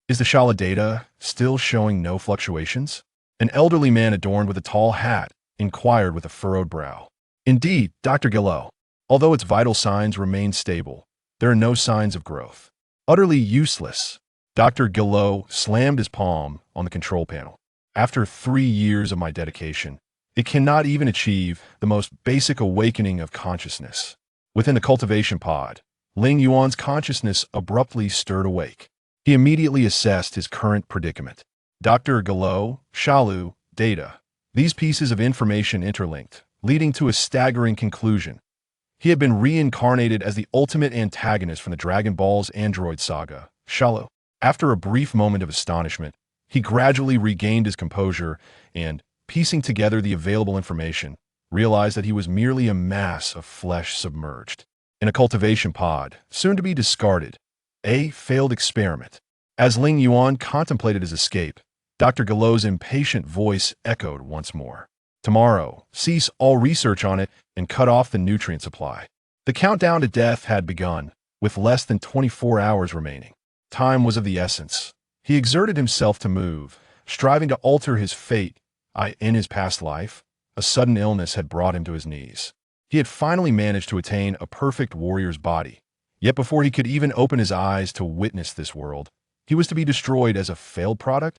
Is the Shala data still showing no fluctuations? An elderly man adorned with a tall hat inquired with a furrowed brow. Indeed, Dr. Gero. Although its vital signs remain stable, there are no signs of growth. Utterly useless. Dr. Gero slammed his palm on the control panel. After 3 years of my dedication, it cannot even achieve the most basic awakening of consciousness. Within the cultivation pod, Ling Yuan's consciousness abruptly stirred awake. He immediately assessed his current predicament. Dr. Gero, Shalu, data. These pieces of information interlinked, leading to a staggering conclusion. He had been reincarnated as the ultimate antagonist from the Dragon Ball's android saga, Shalu. After a brief moment of astonishment, he gradually regained his composure and, piecing together the available information, realized that he was merely a mass of flesh submerged in a cultivation pod, soon to be discarded. A failed experiment. As Ling Yuan contemplated his escape, Dr. Gero's impatient voice echoed once more. Tomorrow, cease all research on it and cut off the nutrient supply. The countdown to death had begun, with less than 24 hours remaining. Time was of the essence. He exerted himself to move, striving to alter his fate. In his past life, a sudden illness had brought him to his knees. He had finally managed to attain a perfect warrior's body. Yet before he could even open his eyes to witness this world, he was to be destroyed as a failed product?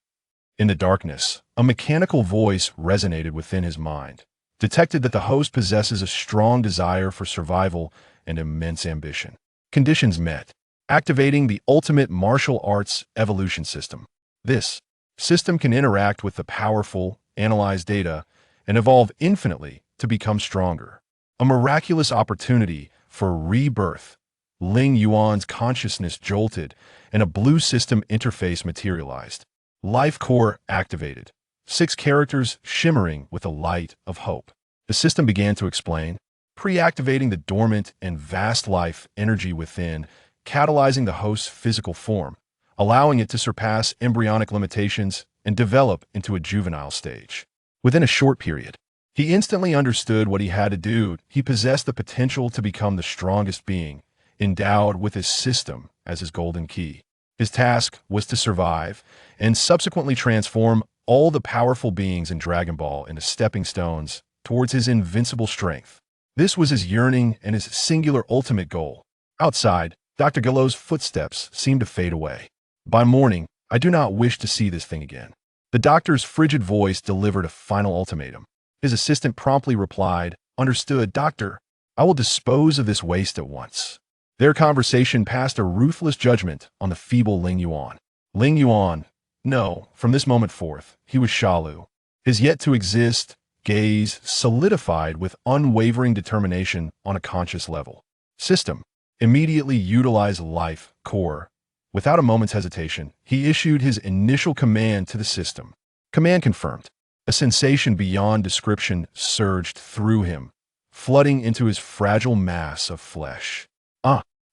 In the darkness, a mechanical voice resonated within his mind, detected that the host possesses a strong desire for survival and immense ambition. Conditions met. Activating the ultimate martial arts evolution system. This system can interact with the powerful, analyze data, and evolve infinitely to become stronger. A miraculous opportunity for rebirth. Ling Yuan's consciousness jolted, and a blue system interface materialized. Life core activated. 6 characters shimmering with the light of hope. The system began to explain, pre-activating the dormant and vast life energy within, catalyzing the host's physical form, allowing it to surpass embryonic limitations and develop into a juvenile stage. Within a short period, he instantly understood what he had to do. He possessed the potential to become the strongest being, endowed with his system as his golden key. His task was to survive and subsequently transform all the powerful beings in Dragon Ball into stepping stones towards his invincible strength. This was his yearning and his singular ultimate goal. Outside, Dr. Gero's footsteps seemed to fade away. By morning, I do not wish to see this thing again. The doctor's frigid voice delivered a final ultimatum. His assistant promptly replied, "Understood, doctor. I will dispose of this waste at once." Their conversation passed a ruthless judgment on the feeble Ling Yuan. Ling Yuan, no, from this moment forth, he was Shalu. His yet-to-exist gaze solidified with unwavering determination on a conscious level. System. Immediately utilize life core. Without a moment's hesitation, he issued his initial command to the system. Command confirmed. A sensation beyond description surged through him, flooding into his fragile mass of flesh.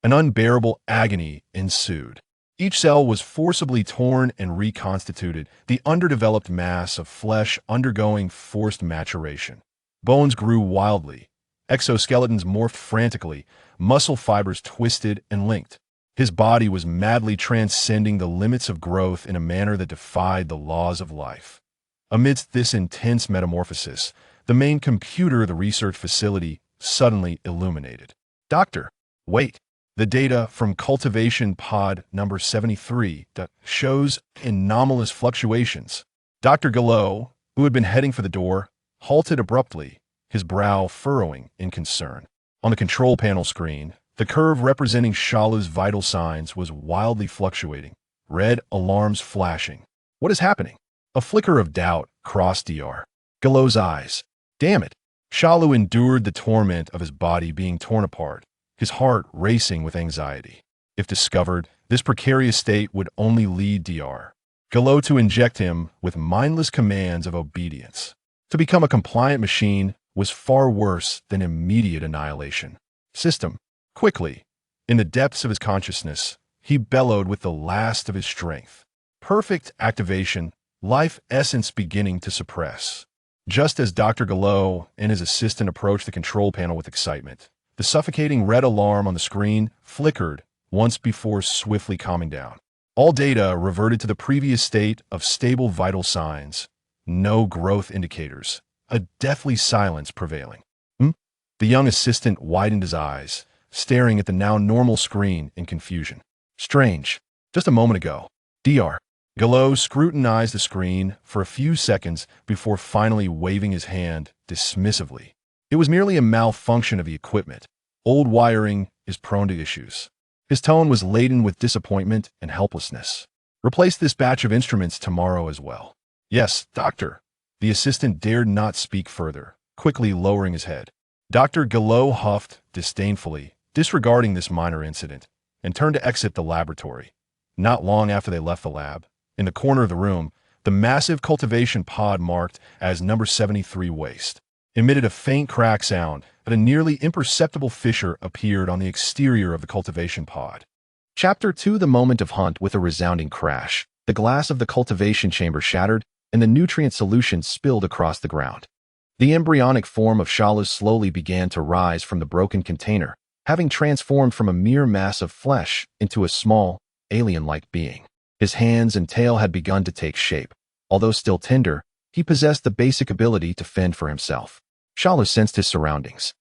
An unbearable agony ensued. Each cell was forcibly torn and reconstituted, the underdeveloped mass of flesh undergoing forced maturation. Bones grew wildly. Exoskeletons morphed frantically, muscle fibers twisted and linked. His body was madly transcending the limits of growth in a manner that defied the laws of life. Amidst this intense metamorphosis, the main computer of the research facility suddenly illuminated. "Doctor, wait. The data from cultivation pod number 73 shows anomalous fluctuations." Dr. Gero, who had been heading for the door, halted abruptly, his brow furrowing in concern. On the control panel screen, the curve representing Shalu's vital signs was wildly fluctuating, red alarms flashing. What is happening? A flicker of doubt crossed Dr. Gero's eyes. Damn it! Shalu endured the torment of his body being torn apart, his heart racing with anxiety. If discovered, this precarious state would only lead Dr. Gero to inject him with mindless commands of obedience. To become a compliant machine was far worse than immediate annihilation. System. Quickly, in the depths of his consciousness, he bellowed with the last of his strength. Perfect activation, life essence beginning to suppress. Just as Dr. Gero and his assistant approached the control panel with excitement, the suffocating red alarm on the screen flickered once before swiftly calming down. All data reverted to the previous state of stable vital signs. No growth indicators. A deathly silence prevailing. Hmm? The young assistant widened his eyes, staring at the now normal screen in confusion. Strange. Just a moment ago. Dr. Gero scrutinized the screen for a few seconds before finally waving his hand dismissively. It was merely a malfunction of the equipment. Old wiring is prone to issues. His tone was laden with disappointment and helplessness. Replace this batch of instruments tomorrow as well. Yes, doctor. The assistant dared not speak further, quickly lowering his head. Dr. Gero huffed disdainfully, disregarding this minor incident, and turned to exit the laboratory. Not long after they left the lab, in the corner of the room, the massive cultivation pod marked as number 73 waste emitted a faint crack sound, but a nearly imperceptible fissure appeared on the exterior of the cultivation pod. Chapter 2: The moment of hunt. With a resounding crash, the glass of the cultivation chamber shattered, and the nutrient solution spilled across the ground. The embryonic form of Shalus slowly began to rise from the broken container, having transformed from a mere mass of flesh into a small, alien-like being. His hands and tail had begun to take shape. Although still tender, he possessed the basic ability to fend for himself. Shalu sensed his surroundings.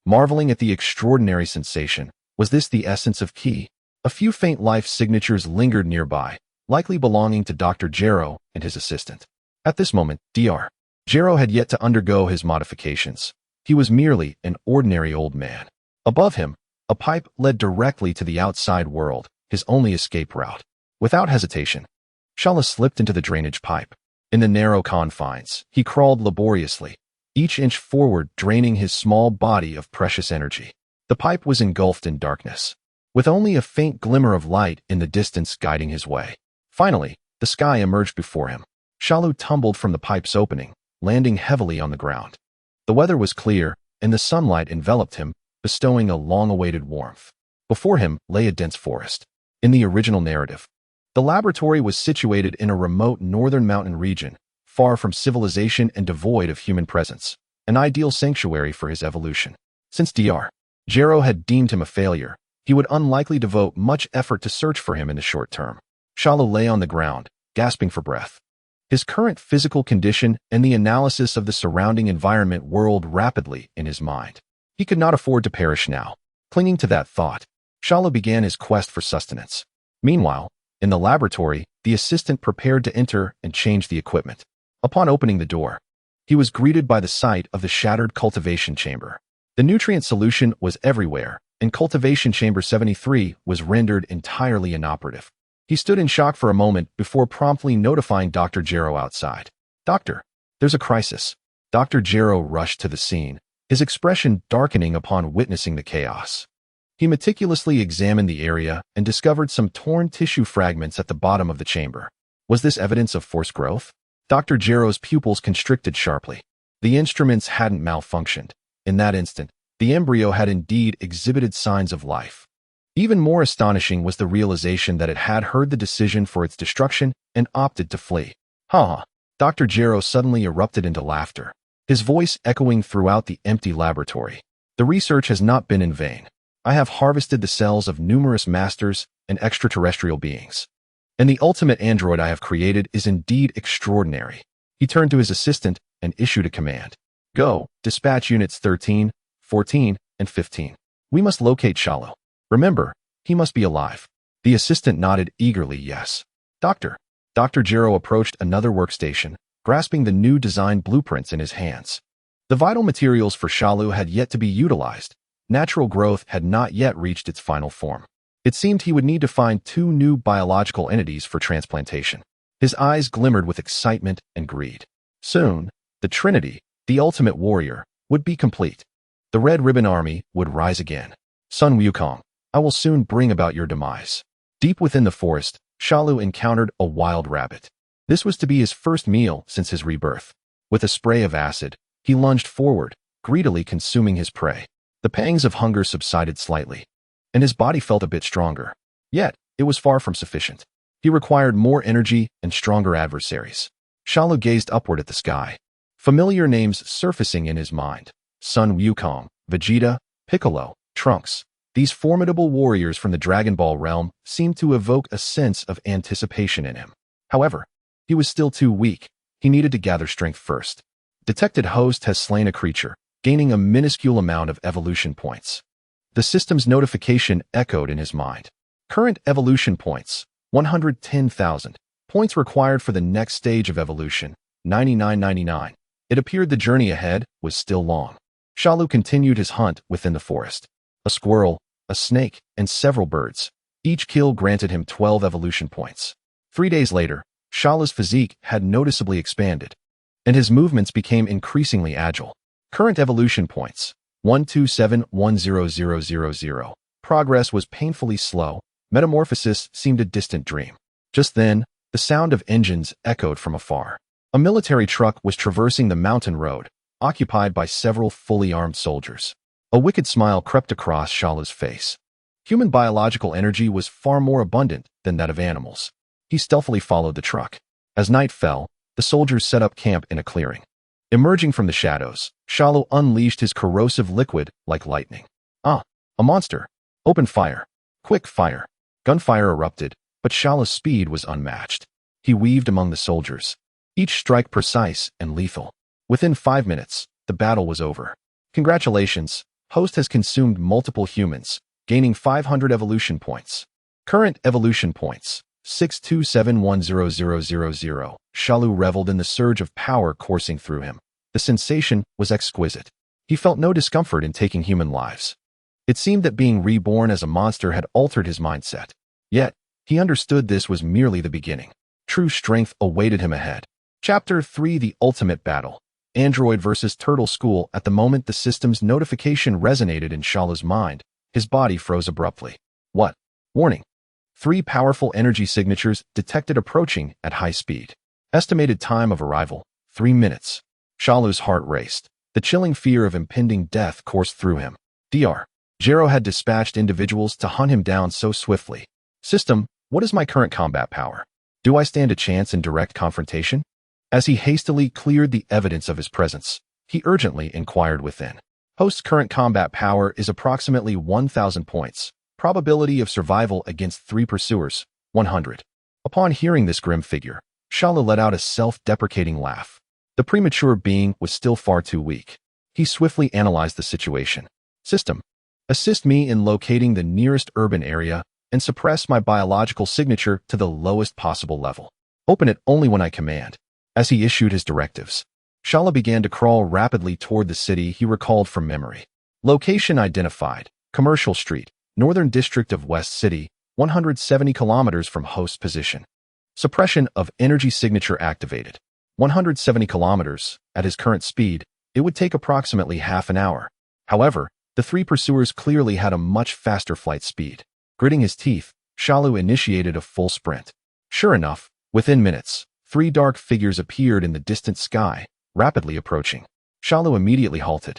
Marveling at the extraordinary sensation, was this the essence of Ki? A few faint life signatures lingered nearby, likely belonging to Dr. Gero and his assistant. At this moment, Dr. Gero had yet to undergo his modifications. He was merely an ordinary old man. Above him, a pipe led directly to the outside world, his only escape route. Without hesitation, Shalu slipped into the drainage pipe. In the narrow confines, he crawled laboriously, each inch forward draining his small body of precious energy. The pipe was engulfed in darkness, with only a faint glimmer of light in the distance guiding his way. Finally, the sky emerged before him. Shalu tumbled from the pipe's opening, landing heavily on the ground. The weather was clear, and the sunlight enveloped him, bestowing a long-awaited warmth. Before him lay a dense forest. In the original narrative, the laboratory was situated in a remote northern mountain region, far from civilization and devoid of human presence, an ideal sanctuary for his evolution. Since Dr. Gero had deemed him a failure, he would unlikely devote much effort to search for him in the short term. Shalu lay on the ground, gasping for breath. His current physical condition and the analysis of the surrounding environment whirled rapidly in his mind. He could not afford to perish now. Clinging to that thought, Shalu began his quest for sustenance. Meanwhile, in the laboratory, the assistant prepared to enter and change the equipment. Upon opening the door, he was greeted by the sight of the shattered cultivation chamber. The nutrient solution was everywhere, and cultivation chamber 73 was rendered entirely inoperative. He stood in shock for a moment before promptly notifying Dr. Gero outside. Doctor, there's a crisis. Dr. Gero rushed to the scene, his expression darkening upon witnessing the chaos. He meticulously examined the area and discovered some torn tissue fragments at the bottom of the chamber. Was this evidence of forced growth? Dr. Gero's pupils constricted sharply. The instruments hadn't malfunctioned. In that instant, the embryo had indeed exhibited signs of life. Even more astonishing was the realization that it had heard the decision for its destruction and opted to flee. Ha! Dr. Gero suddenly erupted into laughter, his voice echoing throughout the empty laboratory. The research has not been in vain. I have harvested the cells of numerous masters and extraterrestrial beings. And the ultimate android I have created is indeed extraordinary. He turned to his assistant and issued a command. Go, dispatch units 13, 14, and 15. We must locate Shalu. Remember, he must be alive. The assistant nodded eagerly yes. Doctor. Dr. Gero approached another workstation, grasping the new design blueprints in his hands. The vital materials for Shalu had yet to be utilized. Natural growth had not yet reached its final form. It seemed he would need to find 2 new biological entities for transplantation. His eyes glimmered with excitement and greed. Soon, the Trinity, the ultimate warrior, would be complete. The Red Ribbon Army would rise again. Sun Wukong, I will soon bring about your demise. Deep within the forest, Shalu encountered a wild rabbit. This was to be his first meal since his rebirth. With a spray of acid, he lunged forward, greedily consuming his prey. The pangs of hunger subsided slightly, and his body felt a bit stronger. Yet, it was far from sufficient. He required more energy and stronger adversaries. Shalu gazed upward at the sky, familiar names surfacing in his mind. Sun Wukong, Vegeta, Piccolo, Trunks. These formidable warriors from the Dragon Ball realm seemed to evoke a sense of anticipation in him. However, he was still too weak. He needed to gather strength first. Detected host has slain a creature, gaining a minuscule amount of evolution points. The system's notification echoed in his mind. Current evolution points, 110,000. Points required for the next stage of evolution, 9999. It appeared the journey ahead was still long. Shalu continued his hunt within the forest. A squirrel, a snake, and several birds. Each kill granted him 12 evolution points. 3 days later, Shalu's physique had noticeably expanded, and his movements became increasingly agile. Current evolution points, 127,100,000. Progress was painfully slow. Metamorphosis seemed a distant dream. Just then, the sound of engines echoed from afar. A military truck was traversing the mountain road, occupied by several fully armed soldiers. A wicked smile crept across Shalu's face. Human biological energy was far more abundant than that of animals. He stealthily followed the truck. As night fell, the soldiers set up camp in a clearing. Emerging from the shadows, Shalu unleashed his corrosive liquid like lightning. A monster! Open fire! Quick fire! Gunfire erupted, but Shalu's speed was unmatched. He weaved among the soldiers, each strike precise and lethal. Within 5 minutes, the battle was over. Congratulations, host has consumed multiple humans, gaining 500 evolution points. Current evolution points, 627,100,000. Shalu reveled in the surge of power coursing through him. The sensation was exquisite. He felt no discomfort in taking human lives. It seemed that being reborn as a monster had altered his mindset. Yet, he understood this was merely the beginning. True strength awaited him ahead. Chapter 3: The Ultimate Battle. Android vs. Turtle School. At the moment the system's notification resonated in Shalu's mind, his body froze abruptly. What? Warning. 3 powerful energy signatures detected approaching at high speed. Estimated time of arrival, 3 minutes. Shalu's heart raced. The chilling fear of impending death coursed through him. Gero had dispatched individuals to hunt him down so swiftly. System, what is my current combat power? Do I stand a chance in direct confrontation? As he hastily cleared the evidence of his presence, he urgently inquired within. Host's current combat power is approximately 1,000 points. Probability of survival against 3 pursuers, 100. Upon hearing this grim figure, Shalu let out a self-deprecating laugh. The premature being was still far too weak. He swiftly analyzed the situation. System, assist me in locating the nearest urban area and suppress my biological signature to the lowest possible level. Open it only when I command. As he issued his directives, Shalu began to crawl rapidly toward the city he recalled from memory. Location identified, Commercial Street, Northern District of West City, 170 kilometers from host position. Suppression of energy signature activated. 170 kilometers, at his current speed, it would take approximately half an hour. However, the 3 pursuers clearly had a much faster flight speed. Gritting his teeth, Shalu initiated a full sprint. Sure enough, within minutes, 3 dark figures appeared in the distant sky, rapidly approaching. Shalu immediately halted,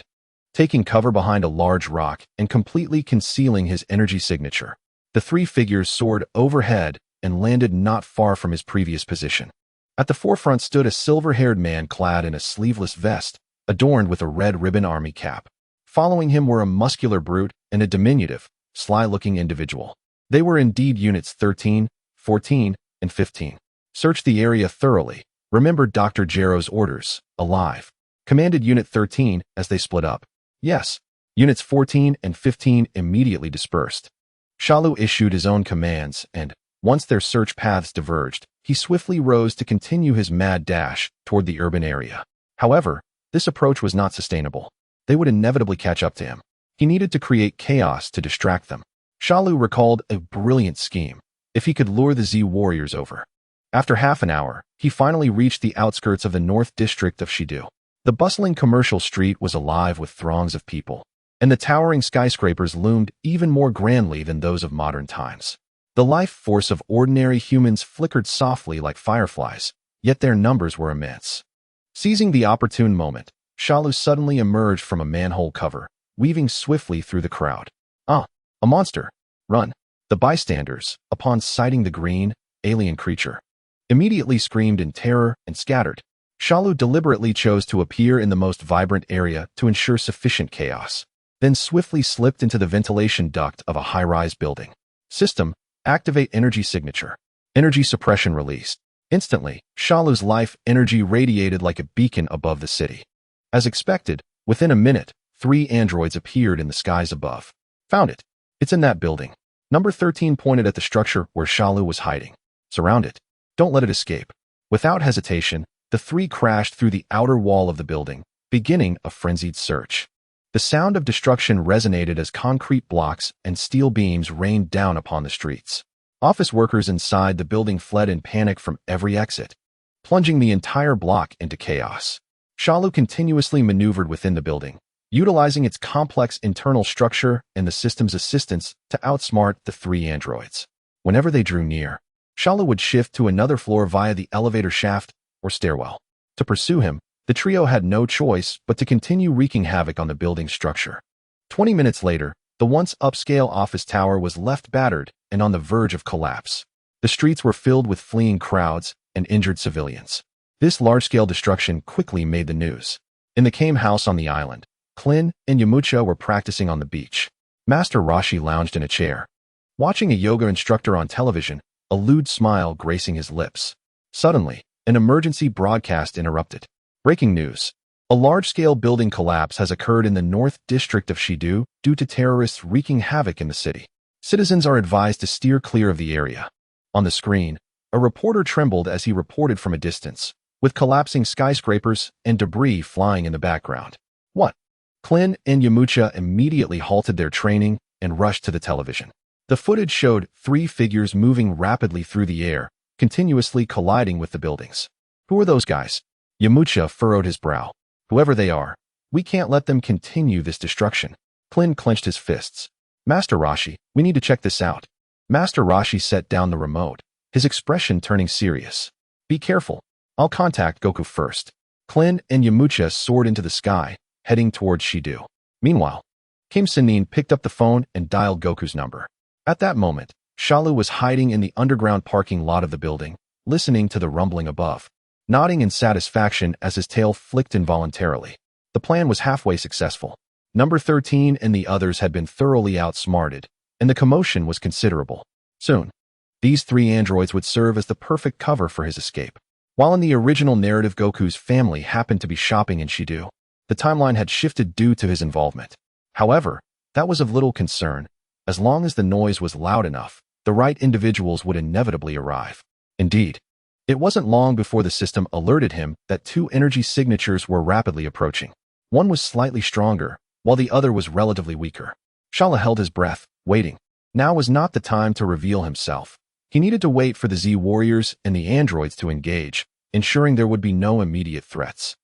taking cover behind a large rock and completely concealing his energy signature. The 3 figures soared overhead and landed not far from his previous position. At the forefront stood a silver-haired man clad in a sleeveless vest, adorned with a red ribbon army cap. Following him were a muscular brute and a diminutive, sly-looking individual. They were indeed units 13, 14, and 15. Search the area thoroughly. Remember Dr. Gero's orders. Alive. Commanded Unit 13 as they split up. Yes. Units 14 and 15 immediately dispersed. Shalu issued his own commands and, once their search paths diverged, he swiftly rose to continue his mad dash toward the urban area. However, this approach was not sustainable. They would inevitably catch up to him. He needed to create chaos to distract them. Shalu recalled a brilliant scheme. If he could lure the Z warriors over. After half an hour, he finally reached the outskirts of the North District of Shidou. The bustling commercial street was alive with throngs of people, and the towering skyscrapers loomed even more grandly than those of modern times. The life force of ordinary humans flickered softly like fireflies, yet their numbers were immense. Seizing the opportune moment, Shalu suddenly emerged from a manhole cover, weaving swiftly through the crowd. A monster! Run! The bystanders, upon sighting the green, alien creature, immediately screamed in terror and scattered. Shalu deliberately chose to appear in the most vibrant area to ensure sufficient chaos. then swiftly slipped into the ventilation duct of a high-rise building. System, activate energy signature. Energy suppression released. Instantly, Shalu's life energy radiated like a beacon above the city. As expected, within a minute, 3 androids appeared in the skies above. Found it. It's in that building. Number 13 pointed at the structure where Shalu was hiding. Surround it. Don't let it escape. Without hesitation, the 3 crashed through the outer wall of the building, beginning a frenzied search. The sound of destruction resonated as concrete blocks and steel beams rained down upon the streets. Office workers inside the building fled in panic from every exit, plunging the entire block into chaos. Shalu continuously maneuvered within the building, utilizing its complex internal structure and the system's assistance to outsmart the 3 androids. Whenever they drew near, Shalu would shift to another floor via the elevator shaft or stairwell. To pursue him, the trio had no choice but to continue wreaking havoc on the building's structure. 20 minutes later, the once upscale office tower was left battered and on the verge of collapse. The streets were filled with fleeing crowds and injured civilians. This large-scale destruction quickly made the news. In the Kame house on the island, Klin and Yamcha were practicing on the beach. Master Roshi lounged in a chair, watching a yoga instructor on television, a lewd smile gracing his lips. Suddenly, an emergency broadcast interrupted. Breaking news. A large-scale building collapse has occurred in the North District of Shidu due to terrorists wreaking havoc in the city. Citizens are advised to steer clear of the area. On the screen, a reporter trembled as he reported from a distance, with collapsing skyscrapers and debris flying in the background. What? Klin and Yamcha immediately halted their training and rushed to the television. The footage showed 3 figures moving rapidly through the air, continuously colliding with the buildings. Who are those guys? Yamcha furrowed his brow. Whoever they are, we can't let them continue this destruction. Klin clenched his fists. Master Roshi, we need to check this out. Master Roshi set down the remote, his expression turning serious. Be careful. I'll contact Goku first. Klin and Yamcha soared into the sky, heading towards Shidu. Meanwhile, Kim Senin picked up the phone and dialed Goku's number. At that moment, Shalu was hiding in the underground parking lot of the building, listening to the rumbling above, nodding in satisfaction as his tail flicked involuntarily. The plan was halfway successful. Number 13 and the others had been thoroughly outsmarted, and the commotion was considerable. Soon, these 3 androids would serve as the perfect cover for his escape. While in the original narrative Goku's family happened to be shopping in Shidu, the timeline had shifted due to his involvement. However, that was of little concern. As long as the noise was loud enough, the right individuals would inevitably arrive. Indeed, it wasn't long before the system alerted him that 2 energy signatures were rapidly approaching. One was slightly stronger, while the other was relatively weaker. Shalu held his breath, waiting. Now was not the time to reveal himself. He needed to wait for the Z warriors and the androids to engage, ensuring there would be no immediate threats.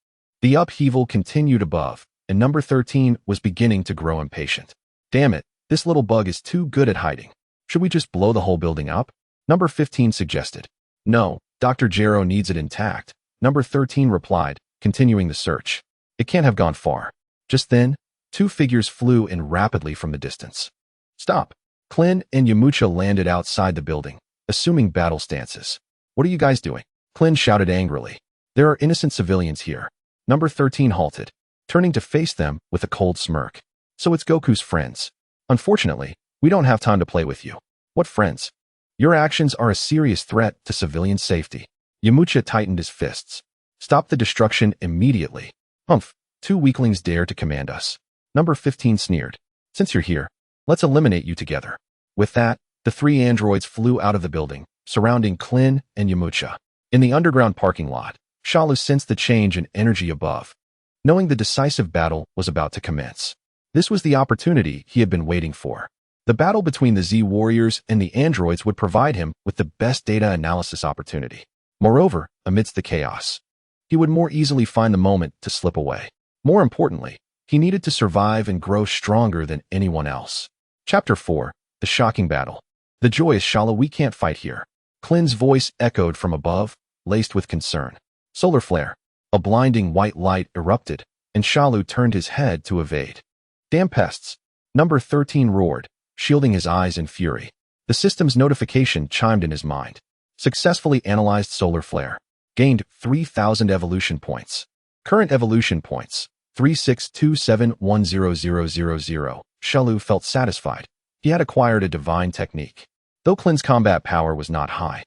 The upheaval continued above, and number 13 was beginning to grow impatient. Damn it, this little bug is too good at hiding. Should we just blow the whole building up? Number 15 suggested. No, Dr. Gero needs it intact. Number 13 replied, continuing the search. It can't have gone far. Just then, 2 figures flew in rapidly from the distance. Stop. Klin and Yamcha landed outside the building, assuming battle stances. What are you guys doing? Klin shouted angrily. There are innocent civilians here. Number 13 halted, turning to face them with a cold smirk. So it's Goku's friends. Unfortunately, we don't have time to play with you. What friends? Your actions are a serious threat to civilian safety. Yamcha tightened his fists. Stop the destruction immediately. Humph, 2 weaklings dare to command us. Number 15 sneered. Since you're here, let's eliminate you together. With that, the 3 androids flew out of the building, surrounding Klin and Yamcha. In the underground parking lot, Shalu sensed the change in energy above, knowing the decisive battle was about to commence. This was the opportunity he had been waiting for. The battle between the Z warriors and the androids would provide him with the best data analysis opportunity. Moreover, amidst the chaos, he would more easily find the moment to slip away. More importantly, he needed to survive and grow stronger than anyone else. Chapter 4, The Shocking Battle. The joyous Shalu, we can't fight here. Klin's voice echoed from above, laced with concern. Solar flare. A blinding white light erupted, and Shalu turned his head to evade. Damn pests. Number 13 roared, shielding his eyes in fury. The system's notification chimed in his mind. Successfully analyzed solar flare. Gained 3,000 evolution points. Current evolution points, 3627100000. Shalu felt satisfied. He had acquired a divine technique. Though Klin's combat power was not high,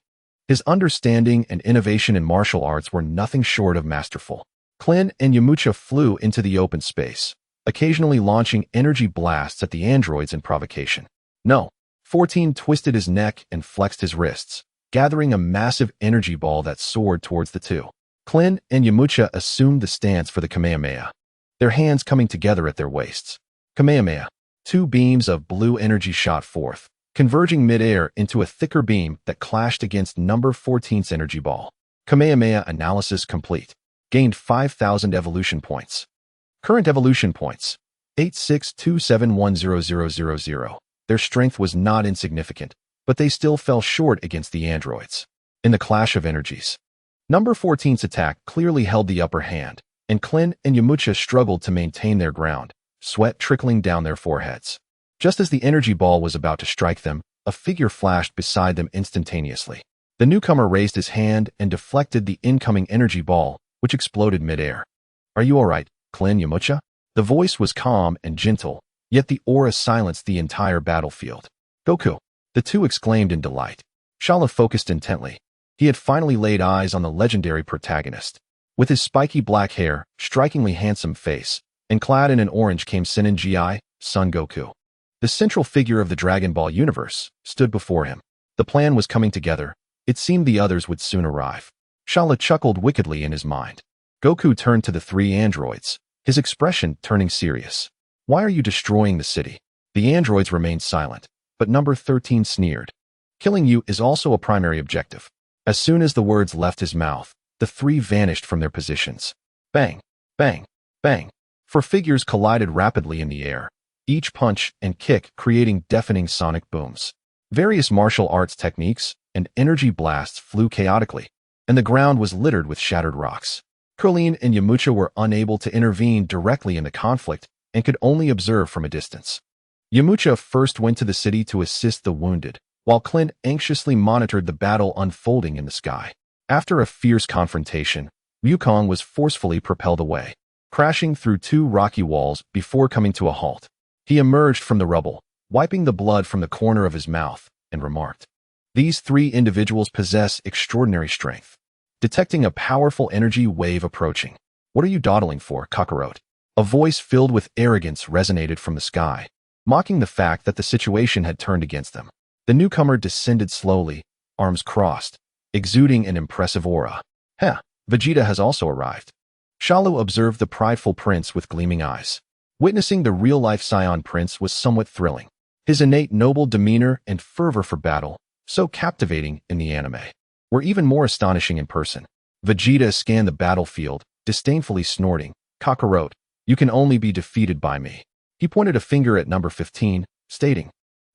his understanding and innovation in martial arts were nothing short of masterful. Klin and Yamcha flew into the open space, occasionally launching energy blasts at the androids in provocation. No. 14 twisted his neck and flexed his wrists, gathering a massive energy ball that soared towards the two. Klin and Yamcha assumed the stance for the Kamehameha, their hands coming together at their waists. Kamehameha. 2 beams of blue energy shot forth, converging midair into a thicker beam that clashed against number 14's energy ball. Kamehameha analysis complete. Gained 5,000 evolution points. Current evolution points, 8627100000. Their strength was not insignificant, but they still fell short against the androids. In the clash of energies, number 14's attack clearly held the upper hand, and Klin and Yamcha struggled to maintain their ground, sweat trickling down their foreheads. Just as the energy ball was about to strike them, a figure flashed beside them instantaneously. The newcomer raised his hand and deflected the incoming energy ball, which exploded midair. "Are you all right, Klin Yamcha?" The voice was calm and gentle, yet the aura silenced the entire battlefield. "Goku!" the two exclaimed in delight. Shalu focused intently. He had finally laid eyes on the legendary protagonist. With his spiky black hair, strikingly handsome face, and clad in an orange came Sennin Gi, Son Goku. The central figure of the Dragon Ball universe stood before him. The plan was coming together. It seemed the others would soon arrive. Shalu chuckled wickedly in his mind. Goku turned to the 3 androids, his expression turning serious. "Why are you destroying the city?" The androids remained silent, but number 13 sneered. "Killing you is also a primary objective." As soon as the words left his mouth, the 3 vanished from their positions. Bang, bang, bang. 4 figures collided rapidly in the air, each punch and kick creating deafening sonic booms. Various martial arts techniques and energy blasts flew chaotically, and the ground was littered with shattered rocks. Krillin and Yamcha were unable to intervene directly in the conflict and could only observe from a distance. Yamcha first went to the city to assist the wounded, while Klin anxiously monitored the battle unfolding in the sky. After a fierce confrontation, Wukong was forcefully propelled away, crashing through 2 rocky walls before coming to a halt. He emerged from the rubble, wiping the blood from the corner of his mouth, and remarked, "These 3 individuals possess extraordinary strength." Detecting a powerful energy wave approaching. "What are you dawdling for, Kakarot?" A voice filled with arrogance resonated from the sky, mocking the fact that the situation had turned against them. The newcomer descended slowly, arms crossed, exuding an impressive aura. "Heh, Vegeta has also arrived." Shalu observed the prideful prince with gleaming eyes. Witnessing the real-life Saiyan prince was somewhat thrilling. His innate noble demeanor and fervor for battle, so captivating in the anime, were even more astonishing in person. Vegeta scanned the battlefield, disdainfully snorting, "Kakarot, you can only be defeated by me." He pointed a finger at number 15, stating,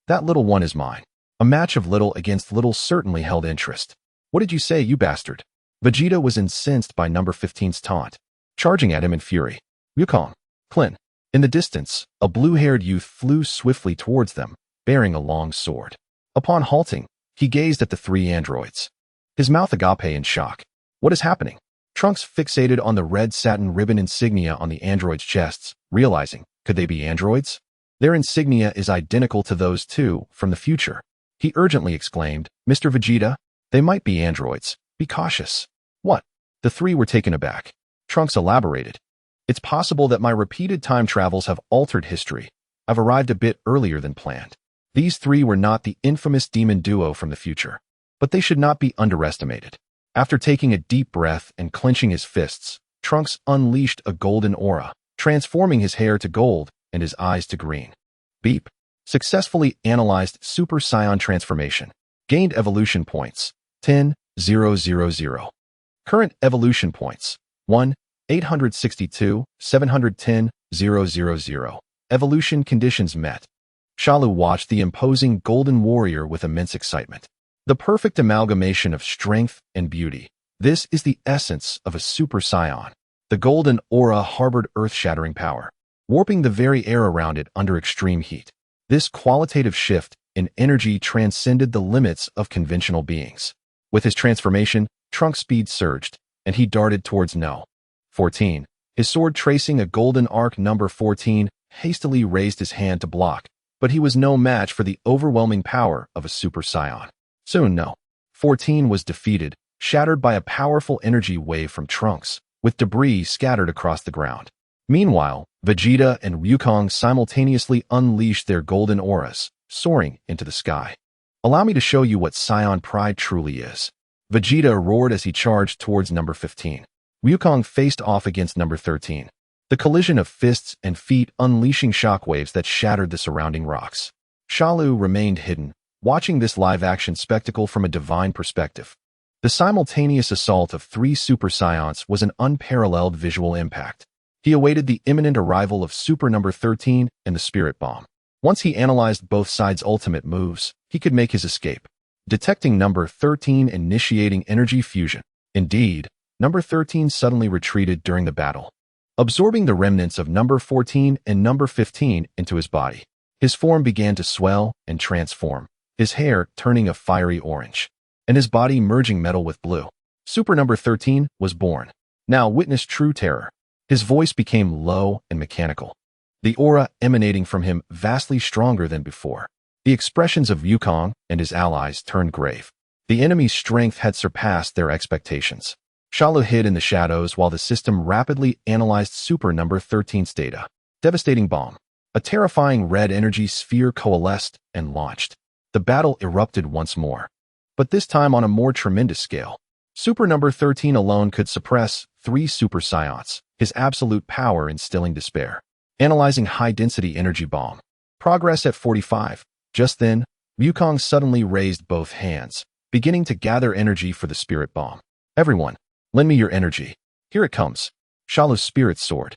"That little one is mine." A match of little against little certainly held interest. "What did you say, you bastard?" Vegeta was incensed by number 15's taunt, charging at him in fury. "Wukong, Klin." In the distance, a blue-haired youth flew swiftly towards them, bearing a long sword. Upon halting, he gazed at the 3 androids, his mouth agape in shock. "What is happening?" Trunks fixated on the red satin ribbon insignia on the androids' chests, realizing, could they be androids? Their insignia is identical to those 2 from the future. He urgently exclaimed, "Mr. Vegeta, they might be androids. Be cautious." "What?" The 3 were taken aback. Trunks elaborated, "It's possible that my repeated time travels have altered history. I've arrived a bit earlier than planned." These 3 were not the infamous demon duo from the future, but they should not be underestimated. After taking a deep breath and clenching his fists, Trunks unleashed a golden aura, transforming his hair to gold and his eyes to green. Beep. Successfully analyzed Super Saiyan transformation. Gained evolution points, 10,000. Current evolution points, 1,862, 710,000. Evolution conditions met. Shalu watched the imposing golden warrior with immense excitement. The perfect amalgamation of strength and beauty. This is the essence of a Super Saiyan. The golden aura harbored earth-shattering power, warping the very air around it under extreme heat. This qualitative shift in energy transcended the limits of conventional beings. With his transformation, Trunks' speed surged, and he darted towards No. 14, His sword tracing a golden arc. Number 14 hastily raised his hand to block, but he was no match for the overwhelming power of a Super Saiyan. Soon, no. 14 was defeated, shattered by a powerful energy wave from Trunks, with debris scattered across the ground. Meanwhile, Vegeta and Wukong simultaneously unleashed their golden auras, soaring into the sky. Allow me to show you what Saiyan pride truly is. Vegeta roared as he charged towards number 15. Wukong faced off against number 13. The collision of fists and feet unleashing shockwaves that shattered the surrounding rocks. Shalu remained hidden, watching this live-action spectacle from a divine perspective. The simultaneous assault of 3 Super Saiyans was an unparalleled visual impact. He awaited the imminent arrival of Super Number 13 and the Spirit Bomb. Once he analyzed both sides' ultimate moves, he could make his escape. Detecting number 13 initiating energy fusion. Indeed, number 13 suddenly retreated during the battle, absorbing the remnants of number 14 and number 15 into his body. His form began to swell and transform, his hair turning a fiery orange, and his body merging metal with blue. Super number 13 was born. Now witness true terror. His voice became low and mechanical, the aura emanating from him vastly stronger than before. The expressions of Wukong and his allies turned grave. The enemy's strength had surpassed their expectations. Shalu hid in the shadows while the system rapidly analyzed Super Number 13's data. Devastating bomb. A terrifying red energy sphere coalesced and launched. The battle erupted once more, but this time on a more tremendous scale. Super Number 13 alone could suppress 3 Super Saiyans, his absolute power instilling despair. Analyzing high-density energy bomb. Progress at 45. Just then, Wukong suddenly raised both hands, beginning to gather energy for the spirit bomb. Everyone, lend me your energy. Here it comes. Shalu's spirit sword.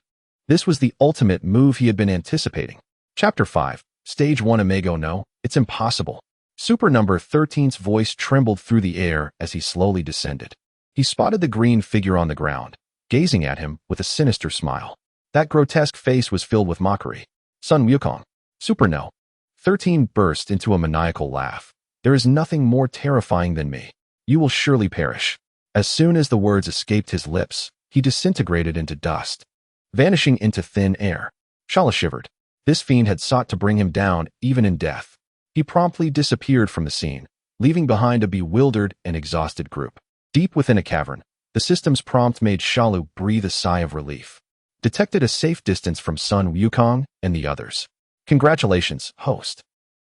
This was the ultimate move he had been anticipating. Chapter 5. Stage 1 Embryo. No, it's impossible. Super Number 13's voice trembled through the air as he slowly descended. He spotted the green figure on the ground, gazing at him with a sinister smile. That grotesque face was filled with mockery. Son Wukong. Super No. 13 burst into a maniacal laugh. There is nothing more terrifying than me. You will surely perish. As soon as the words escaped his lips, he disintegrated into dust, vanishing into thin air. Shala shivered. This fiend had sought to bring him down even in death. He promptly disappeared from the scene, leaving behind a bewildered and exhausted group. Deep within a cavern, the system's prompt made Shalu breathe a sigh of relief. Detected a safe distance from Son Wukong and the others. Congratulations, host.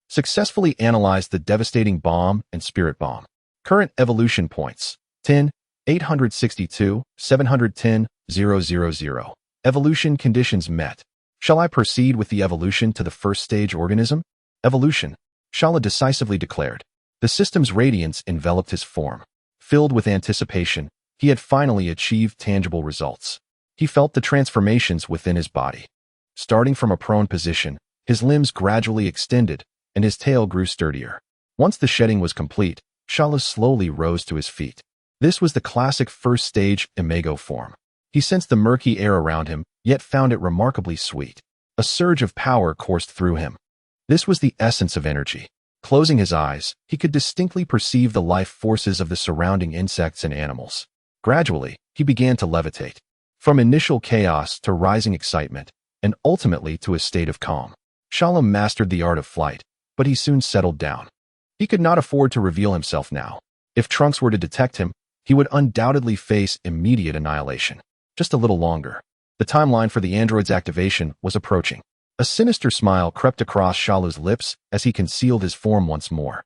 Successfully analyzed the devastating bomb and spirit bomb. Current evolution points. 10, 862, 710, 000. Evolution conditions met. Shall I proceed with the evolution to the first stage organism? Evolution. Shala decisively declared. The system's radiance enveloped his form. Filled with anticipation, he had finally achieved tangible results. He felt the transformations within his body. Starting from a prone position, his limbs gradually extended, and his tail grew sturdier. Once the shedding was complete, Shala slowly rose to his feet. This was the classic first stage embryo form. He sensed the murky air around him, yet found it remarkably sweet. A surge of power coursed through him. This was the essence of energy. Closing his eyes, he could distinctly perceive the life forces of the surrounding insects and animals. Gradually, he began to levitate. From initial chaos to rising excitement, and ultimately to a state of calm. Shala mastered the art of flight, but he soon settled down. He could not afford to reveal himself now. If Trunks were to detect him, he would undoubtedly face immediate annihilation. Just a little longer. The timeline for the android's activation was approaching. A sinister smile crept across Shalu's lips as he concealed his form once more.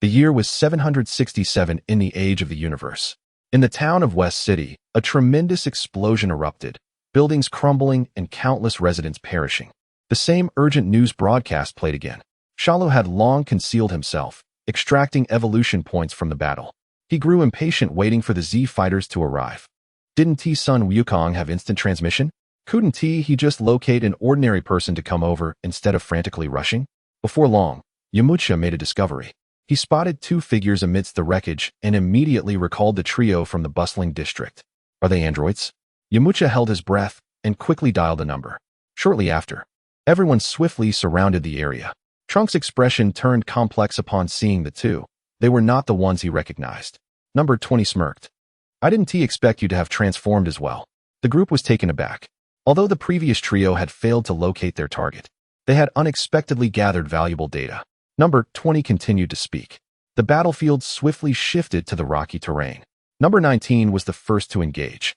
The year was 767 in the age of the universe. In the town of West City, a tremendous explosion erupted, buildings crumbling and countless residents perishing. The same urgent news broadcast played again. Shalu had long concealed himself, extracting evolution points from the battle. He grew impatient waiting for the Z fighters to arrive. Didn't Son Wukong have instant transmission? Couldn't he just locate an ordinary person to come over instead of frantically rushing? Before long, Yamcha made a discovery. He spotted 2 figures amidst the wreckage and immediately recalled the trio from the bustling district. Are they androids? Yamcha held his breath and quickly dialed a number. Shortly after, everyone swiftly surrounded the area. Trunks' expression turned complex upon seeing the 2. They were not the ones he recognized. Number 20 smirked. I didn't expect you to have transformed as well. The group was taken aback. Although the previous trio had failed to locate their target, they had unexpectedly gathered valuable data. Number 20 continued to speak. The battlefield swiftly shifted to the rocky terrain. Number 19 was the first to engage.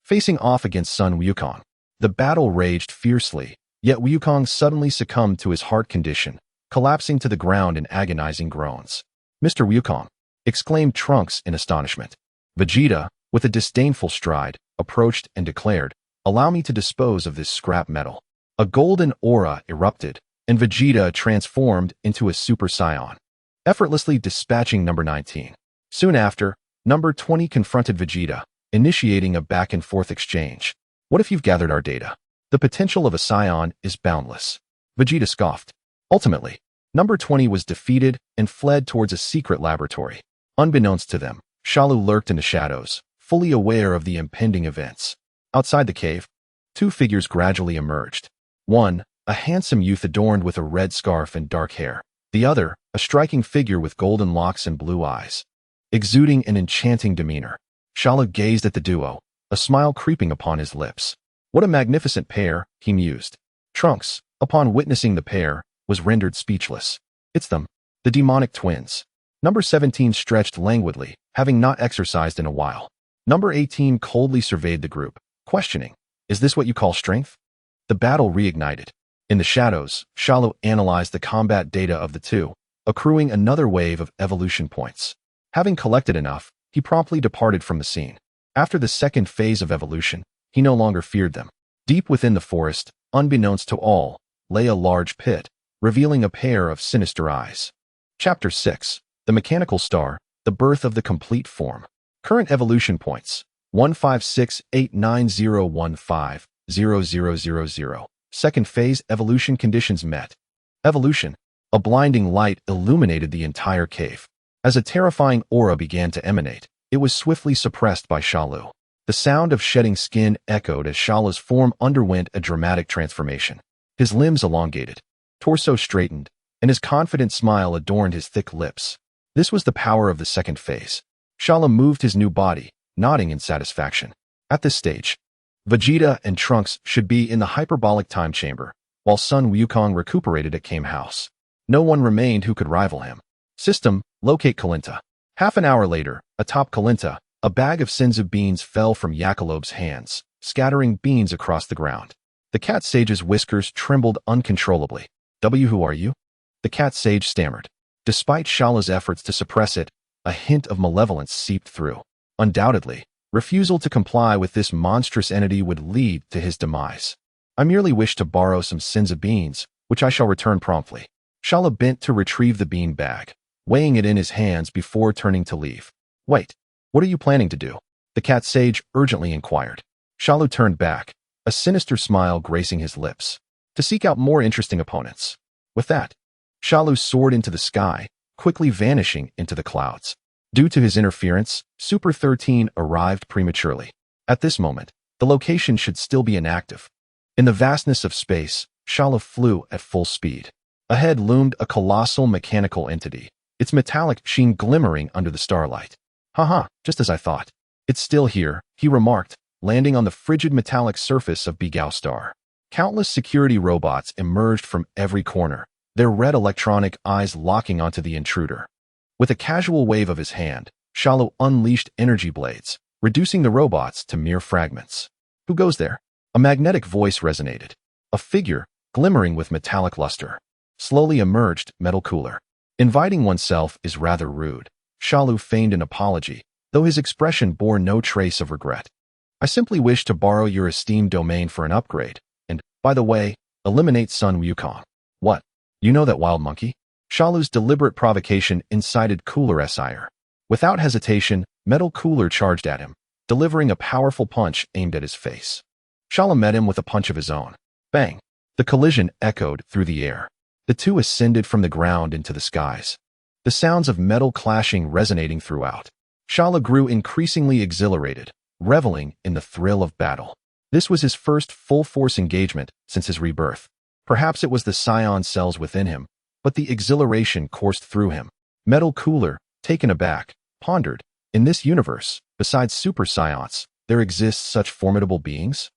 Facing off against Sun Wukong, the battle raged fiercely, yet Wukong suddenly succumbed to his heart condition, collapsing to the ground in agonizing groans. "Mr. Wukong," exclaimed Trunks in astonishment. Vegeta, with a disdainful stride, approached and declared, "Allow me to dispose of this scrap metal." A golden aura erupted, and Vegeta transformed into a Super Saiyan, effortlessly dispatching number 19. Soon after, number 20 confronted Vegeta, initiating a back-and-forth exchange. "What if you've gathered our data? The potential of a Saiyan is boundless." Vegeta scoffed. Ultimately, number 20 was defeated and fled towards a secret laboratory. Unbeknownst to them, Shalu lurked in the shadows, fully aware of the impending events. Outside the cave, two figures gradually emerged. One, a handsome youth adorned with a red scarf and dark hair. The other, a striking figure with golden locks and blue eyes, exuding an enchanting demeanor. Shalu gazed at the duo, a smile creeping upon his lips. "What a magnificent pair," he mused. Trunks, upon witnessing the pair, was rendered speechless. "It's them, the demonic twins." Number 17 stretched languidly, having not exercised in a while. Number 18 coldly surveyed the group, questioning, "Is this what you call strength?" The battle reignited. In the shadows, Shalu analyzed the combat data of the two, accruing another wave of evolution points. Having collected enough, he promptly departed from the scene. After the second phase of evolution, he no longer feared them. Deep within the forest, unbeknownst to all, lay a large pit, revealing a pair of sinister eyes. Chapter 6. The Mechanical Star, the Birth of the Complete Form. Current evolution points: 1568901500000. Second phase evolution conditions met. Evolution. A blinding light illuminated the entire cave. As a terrifying aura began to emanate, it was swiftly suppressed by Shalu. The sound of shedding skin echoed as Shalu's form underwent a dramatic transformation. His limbs elongated, torso straightened, and his confident smile adorned his thick lips. This was the power of the second phase. Shalu moved his new body, nodding in satisfaction. At this stage, Vegeta and Trunks should be in the hyperbolic time chamber, while Sun Wukong recuperated at Kame House. No one remained who could rival him. System: locate Kalinta. Half an hour later, atop Kalinta, a bag of senzu beans fell from Yakalob's hands, scattering beans across the ground. The cat sage's whiskers trembled uncontrollably. "Who are you?" The cat sage stammered. Despite Shalu's efforts to suppress it, a hint of malevolence seeped through. Undoubtedly, refusal to comply with this monstrous entity would lead to his demise. "I merely wish to borrow some senzu beans, which I shall return promptly." Shalu bent to retrieve the bean bag, weighing it in his hands before turning to leave. "Wait, what are you planning to do?" the cat sage urgently inquired. Shalu turned back, a sinister smile gracing his lips. "To seek out more interesting opponents." With that, Shalu soared into the sky, quickly vanishing into the clouds. Due to his interference, Super 13 arrived prematurely. At this moment, the location should still be inactive. In the vastness of space, Shalu flew at full speed. Ahead loomed a colossal mechanical entity, its metallic sheen glimmering under the starlight. "Haha, just as I thought. It's still here," he remarked, landing on the frigid metallic surface of Begao Star. Countless security robots emerged from every corner, their red electronic eyes locking onto the intruder. With a casual wave of his hand, Shalu unleashed energy blades, reducing the robots to mere fragments. "Who goes there?" A magnetic voice resonated. A figure, glimmering with metallic luster, slowly emerged, metal cooler. "Inviting oneself is rather rude." Shalu feigned an apology, though his expression bore no trace of regret. "I simply wish to borrow your esteemed domain for an upgrade, and, by the way, eliminate Sun Wukong." "What? You know that wild monkey?" Shalu's deliberate provocation incited Cooler's ire. Without hesitation, Metal Cooler charged at him, delivering a powerful punch aimed at his face. Shalu met him with a punch of his own. Bang! The collision echoed through the air. The two ascended from the ground into the skies, the sounds of metal clashing resonating throughout. Shalu grew increasingly exhilarated, reveling in the thrill of battle. This was his first full-force engagement since his rebirth. Perhaps it was the Saiyan cells within him, but the exhilaration coursed through him. Metal Cooler, taken aback, pondered, in this universe, besides Super Saiyans, there exists such formidable beings?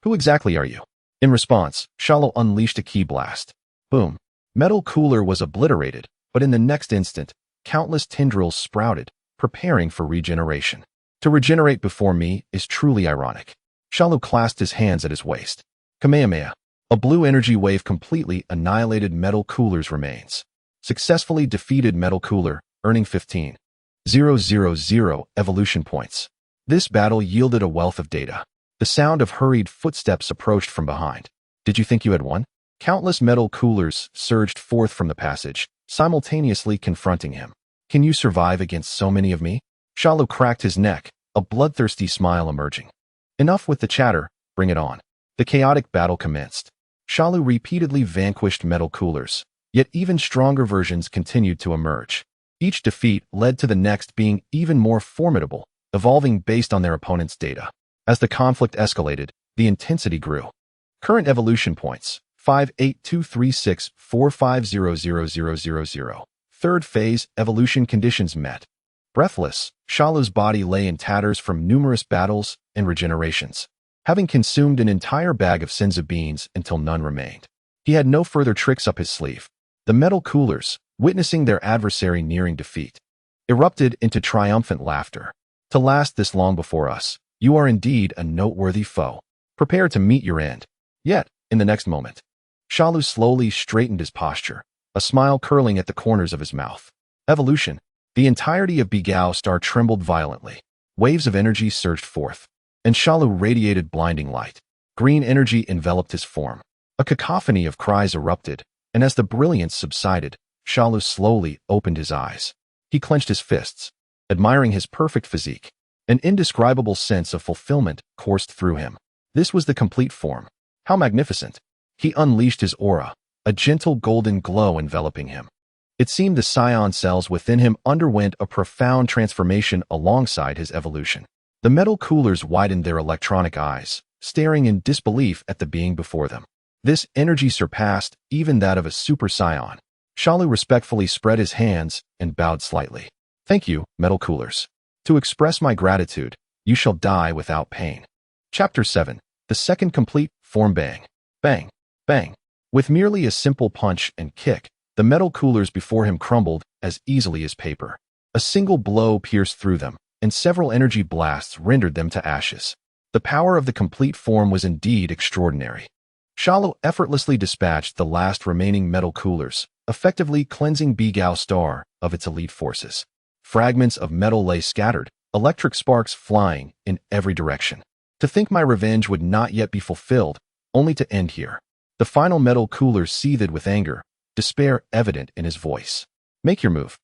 Who exactly are you? In response, Shalu unleashed a ki blast. Boom. Metal cooler was obliterated, but in the next instant, countless tendrils sprouted, preparing for regeneration. To regenerate before me is truly ironic. Shalu clasped his hands at his waist. Kamehameha. A blue energy wave completely annihilated Metal Cooler's remains. Successfully defeated Metal Cooler, earning 15,000 evolution points. This battle yielded a wealth of data. The sound of hurried footsteps approached from behind. Did you think you had won? Countless Metal Coolers surged forth from the passage, simultaneously confronting him. Can you survive against so many of me? Shalu cracked his neck, a bloodthirsty smile emerging. Enough with the chatter, bring it on. The chaotic battle commenced. Shalu repeatedly vanquished Metal Coolers, yet even stronger versions continued to emerge. Each defeat led to the next being even more formidable, evolving based on their opponent's data. As the conflict escalated, the intensity grew. Current evolution points, 58236450000. Third phase, evolution conditions met. Breathless, Shalu's body lay in tatters from numerous battles and regenerations, having consumed an entire bag of Senza beans until none remained. He had no further tricks up his sleeve. The Metal Coolers, witnessing their adversary nearing defeat, erupted into triumphant laughter. To last this long before us, you are indeed a noteworthy foe. Prepare to meet your end. Yet, in the next moment, Shalu slowly straightened his posture, a smile curling at the corners of his mouth. Evolution. The entirety of Begao Star trembled violently. Waves of energy surged forth, and Shalu radiated blinding light. Green energy enveloped his form. A cacophony of cries erupted, and as the brilliance subsided, Shalu slowly opened his eyes. He clenched his fists, admiring his perfect physique. An indescribable sense of fulfillment coursed through him. This was the complete form. How magnificent! He unleashed his aura, a gentle golden glow enveloping him. It seemed the Saiyan cells within him underwent a profound transformation alongside his evolution. The Metal Coolers widened their electronic eyes, staring in disbelief at the being before them. This energy surpassed even that of a Super Saiyan. Shalu respectfully spread his hands and bowed slightly. Thank you, Metal Coolers. To express my gratitude, you shall die without pain. Chapter 7. The second complete form. Bang. Bang. Bang. With merely a simple punch and kick, the Metal Coolers before him crumbled as easily as paper. A single blow pierced through them, and several energy blasts rendered them to ashes. The power of the complete form was indeed extraordinary. Shalu effortlessly dispatched the last remaining Metal Coolers, effectively cleansing Begao Star of its elite forces. Fragments of metal lay scattered, electric sparks flying in every direction. To think my revenge would not yet be fulfilled, only to end here. The final Metal Cooler seethed with anger, despair evident in his voice. Make your move.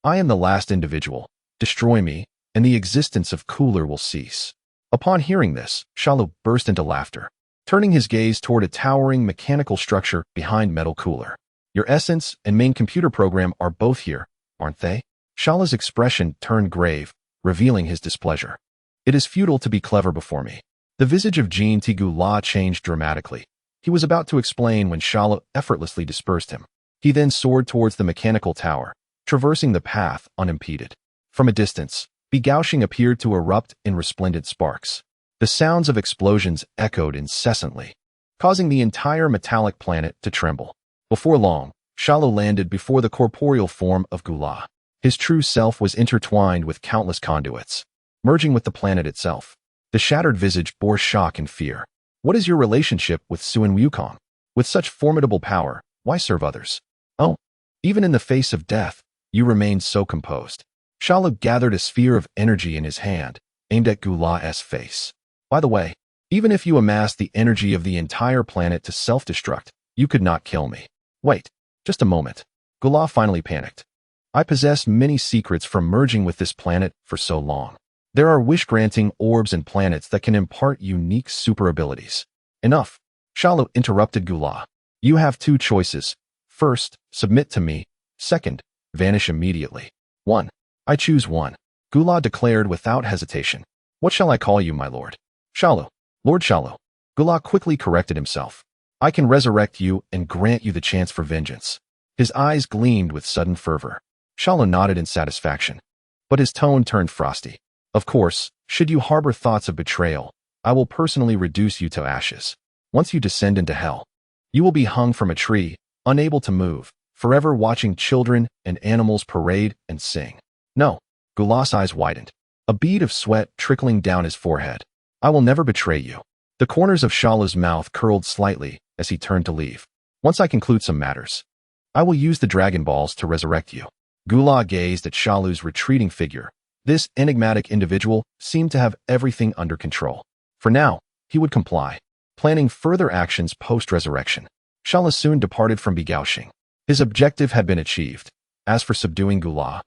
I am the last individual. Destroy me, and the existence of Cooler will cease. Upon hearing this, Shalu burst into laughter, turning his gaze toward a towering mechanical structure behind Metal Cooler. Your essence and main computer program are both here, aren't they? Shalu's expression turned grave, revealing his displeasure. It is futile to be clever before me. The visage of Jean Tigu La changed dramatically. He was about to explain when Shalu effortlessly dispersed him. He then soared towards the mechanical tower, traversing the path unimpeded. From a distance, Begao appeared to erupt in resplendent sparks. The sounds of explosions echoed incessantly, causing the entire metallic planet to tremble. Before long, Shalu landed before the corporeal form of Gula. His true self was intertwined with countless conduits, merging with the planet itself. The shattered visage bore shock and fear. What is your relationship with Suen Wukong? With such formidable power, why serve others? Oh, even in the face of death, you remained so composed. Shalu gathered a sphere of energy in his hand, aimed at Gula's face. By the way, even if you amassed the energy of the entire planet to self-destruct, you could not kill me. Wait, just a moment. Gula finally panicked. I possess many secrets from merging with this planet for so long. There are wish-granting orbs and planets that can impart unique super abilities. Enough. Shalu interrupted Gula. You have two choices. First, submit to me. Second, vanish immediately. 1. I choose 1. Gula declared without hesitation. What shall I call you, my lord? Shalu. Lord Shalu. Gula quickly corrected himself. I can resurrect you and grant you the chance for vengeance. His eyes gleamed with sudden fervor. Shalu nodded in satisfaction, but his tone turned frosty. Of course, should you harbor thoughts of betrayal, I will personally reduce you to ashes. Once you descend into hell, you will be hung from a tree, unable to move, forever watching children and animals parade and sing. No. Gula's eyes widened, a bead of sweat trickling down his forehead. I will never betray you. The corners of Shalu's mouth curled slightly as he turned to leave. Once I conclude some matters, I will use the Dragon Balls to resurrect you. Gula gazed at Shalu's retreating figure. This enigmatic individual seemed to have everything under control. For now, he would comply, planning further actions post-resurrection. Shalu soon departed from Begoushing. His objective had been achieved. As for subduing Gula,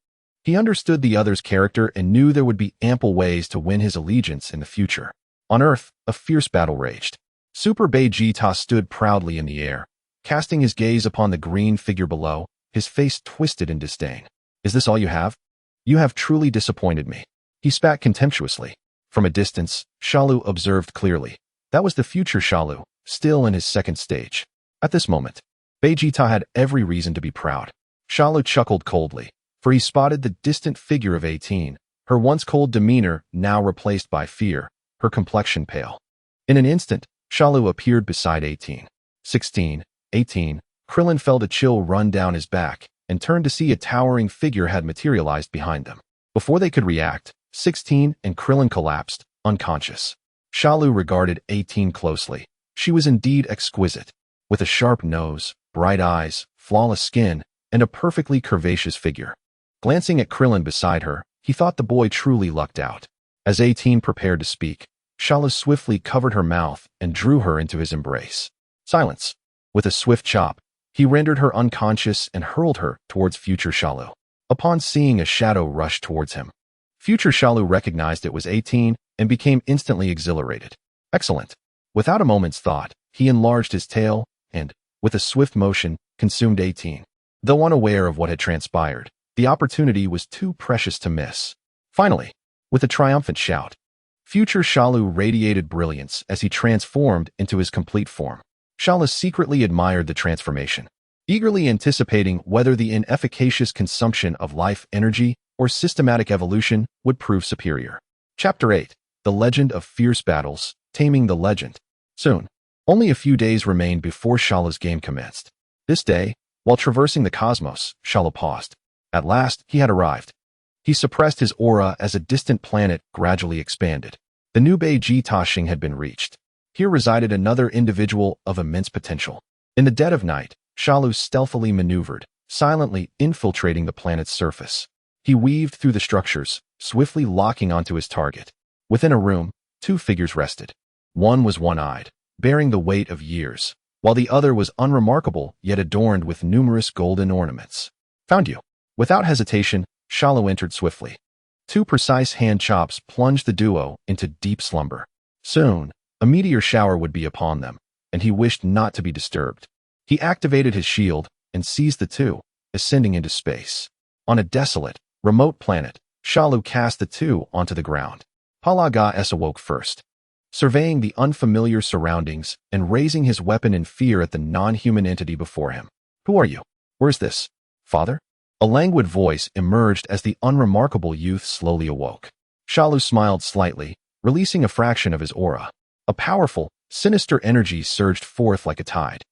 he understood the other's character and knew there would be ample ways to win his allegiance in the future. On Earth, a fierce battle raged. Super Vegeta stood proudly in the air, casting his gaze upon the green figure below, his face twisted in disdain. Is this all you have? You have truly disappointed me. He spat contemptuously. From a distance, Shalu observed clearly. That was the future Shalu, still in his second stage. At this moment, Vegeta had every reason to be proud. Shalu chuckled coldly, for he spotted the distant figure of 18, her once cold demeanor now replaced by fear, her complexion pale. In an instant, Shalu appeared beside 18. 16, 18, Krillin felt a chill run down his back and turned to see a towering figure had materialized behind them. Before they could react, 16 and Krillin collapsed, unconscious. Shalu regarded 18 closely. She was indeed exquisite, with a sharp nose, bright eyes, flawless skin, and a perfectly curvaceous figure. Glancing at Krillin beside her, he thought the boy truly lucked out. As 18 prepared to speak, Shalu swiftly covered her mouth and drew her into his embrace. Silence. With a swift chop, he rendered her unconscious and hurled her towards future Shalu. Upon seeing a shadow rush towards him, future Shalu recognized it was 18 and became instantly exhilarated. Excellent. Without a moment's thought, he enlarged his tail and, with a swift motion, consumed 18. Though unaware of what had transpired, the opportunity was too precious to miss. Finally, with a triumphant shout, future Shalu radiated brilliance as he transformed into his complete form. Shalu secretly admired the transformation, eagerly anticipating whether the inefficacious consumption of life energy or systematic evolution would prove superior. Chapter 8. The Legend of Fierce Battles, Taming the Legend. Soon, only a few days remained before Shalu's game commenced. This day, while traversing the cosmos, Shalu paused. At last, he had arrived. He suppressed his aura as a distant planet gradually expanded. The new Vegeta had been reached. Here resided another individual of immense potential. In the dead of night, Shalu stealthily maneuvered, silently infiltrating the planet's surface. He weaved through the structures, swiftly locking onto his target. Within a room, two figures rested. One was one-eyed, bearing the weight of years, while the other was unremarkable yet adorned with numerous golden ornaments. Found you. Without hesitation, Shalu entered swiftly. Two precise hand chops plunged the duo into deep slumber. Soon, a meteor shower would be upon them, and he wished not to be disturbed. He activated his shield and seized the two, ascending into space. On a desolate, remote planet, Shalu cast the two onto the ground. Palagas awoke first, surveying the unfamiliar surroundings and raising his weapon in fear at the non-human entity before him. Who are you? Where's this? Father? A languid voice emerged as the unremarkable youth slowly awoke. Shalu smiled slightly, releasing a fraction of his aura. A powerful, sinister energy surged forth like a tide,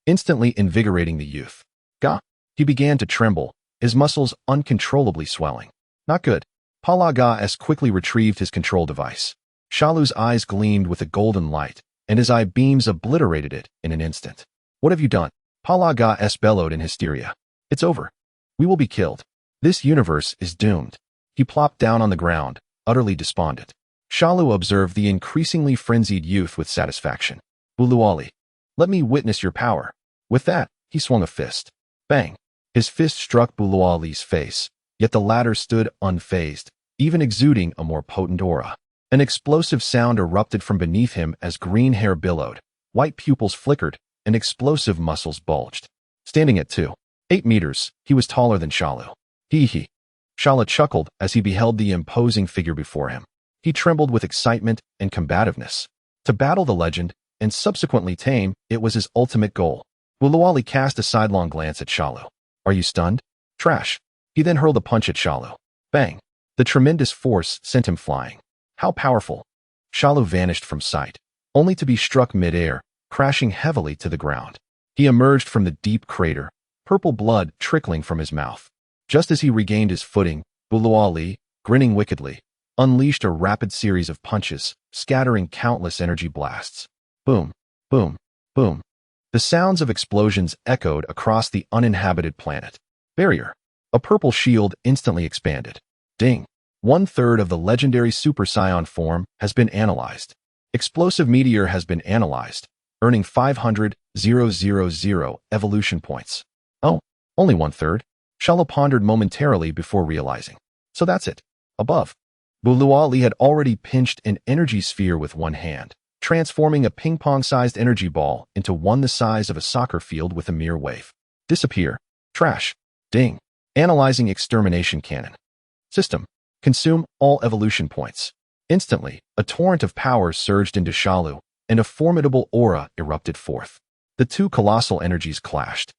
instantly invigorating the youth. Gah! He began to tremble, his muscles uncontrollably swelling. Not good. Palagas quickly retrieved his control device. Shalu's eyes gleamed with a golden light, and his eye beams obliterated it in an instant. What have you done? Palagas bellowed in hysteria. It's over. We will be killed. This universe is doomed. He plopped down on the ground, utterly despondent. Shalu observed the increasingly frenzied youth with satisfaction. Buluwali, let me witness your power. With that, he swung a fist. Bang! His fist struck Buluwali's face, yet the latter stood unfazed, even exuding a more potent aura. An explosive sound erupted from beneath him as green hair billowed, white pupils flickered, and explosive muscles bulged. Standing at 2.8 meters, he was taller than Shalu. Hee. Shalu chuckled as he beheld the imposing figure before him. He trembled with excitement and combativeness. To battle the legend, and subsequently tame, it was his ultimate goal. Buluwali cast a sidelong glance at Shalu. Are you stunned? Trash. He then hurled a punch at Shalu. Bang. The tremendous force sent him flying. How powerful. Shalu vanished from sight, only to be struck mid-air, crashing heavily to the ground. He emerged from the deep crater, purple blood trickling from his mouth. Just as he regained his footing, Buluali, grinning wickedly, unleashed a rapid series of punches, scattering countless energy blasts. Boom, boom, boom. The sounds of explosions echoed across the uninhabited planet. Barrier. A purple shield instantly expanded. Ding. 1/3 of the legendary Super Saiyan form has been analyzed. Explosive Meteor has been analyzed, earning 500,000 evolution points. Oh, only 1/3? Shalu pondered momentarily before realizing. So that's it. Above. Buluali had already pinched an energy sphere with one hand, transforming a ping-pong-sized energy ball into one the size of a soccer field with a mere wave. Disappear. Trash. Ding. Analyzing extermination cannon. System. Consume all evolution points. Instantly, a torrent of power surged into Shalu, and a formidable aura erupted forth. The two colossal energies clashed.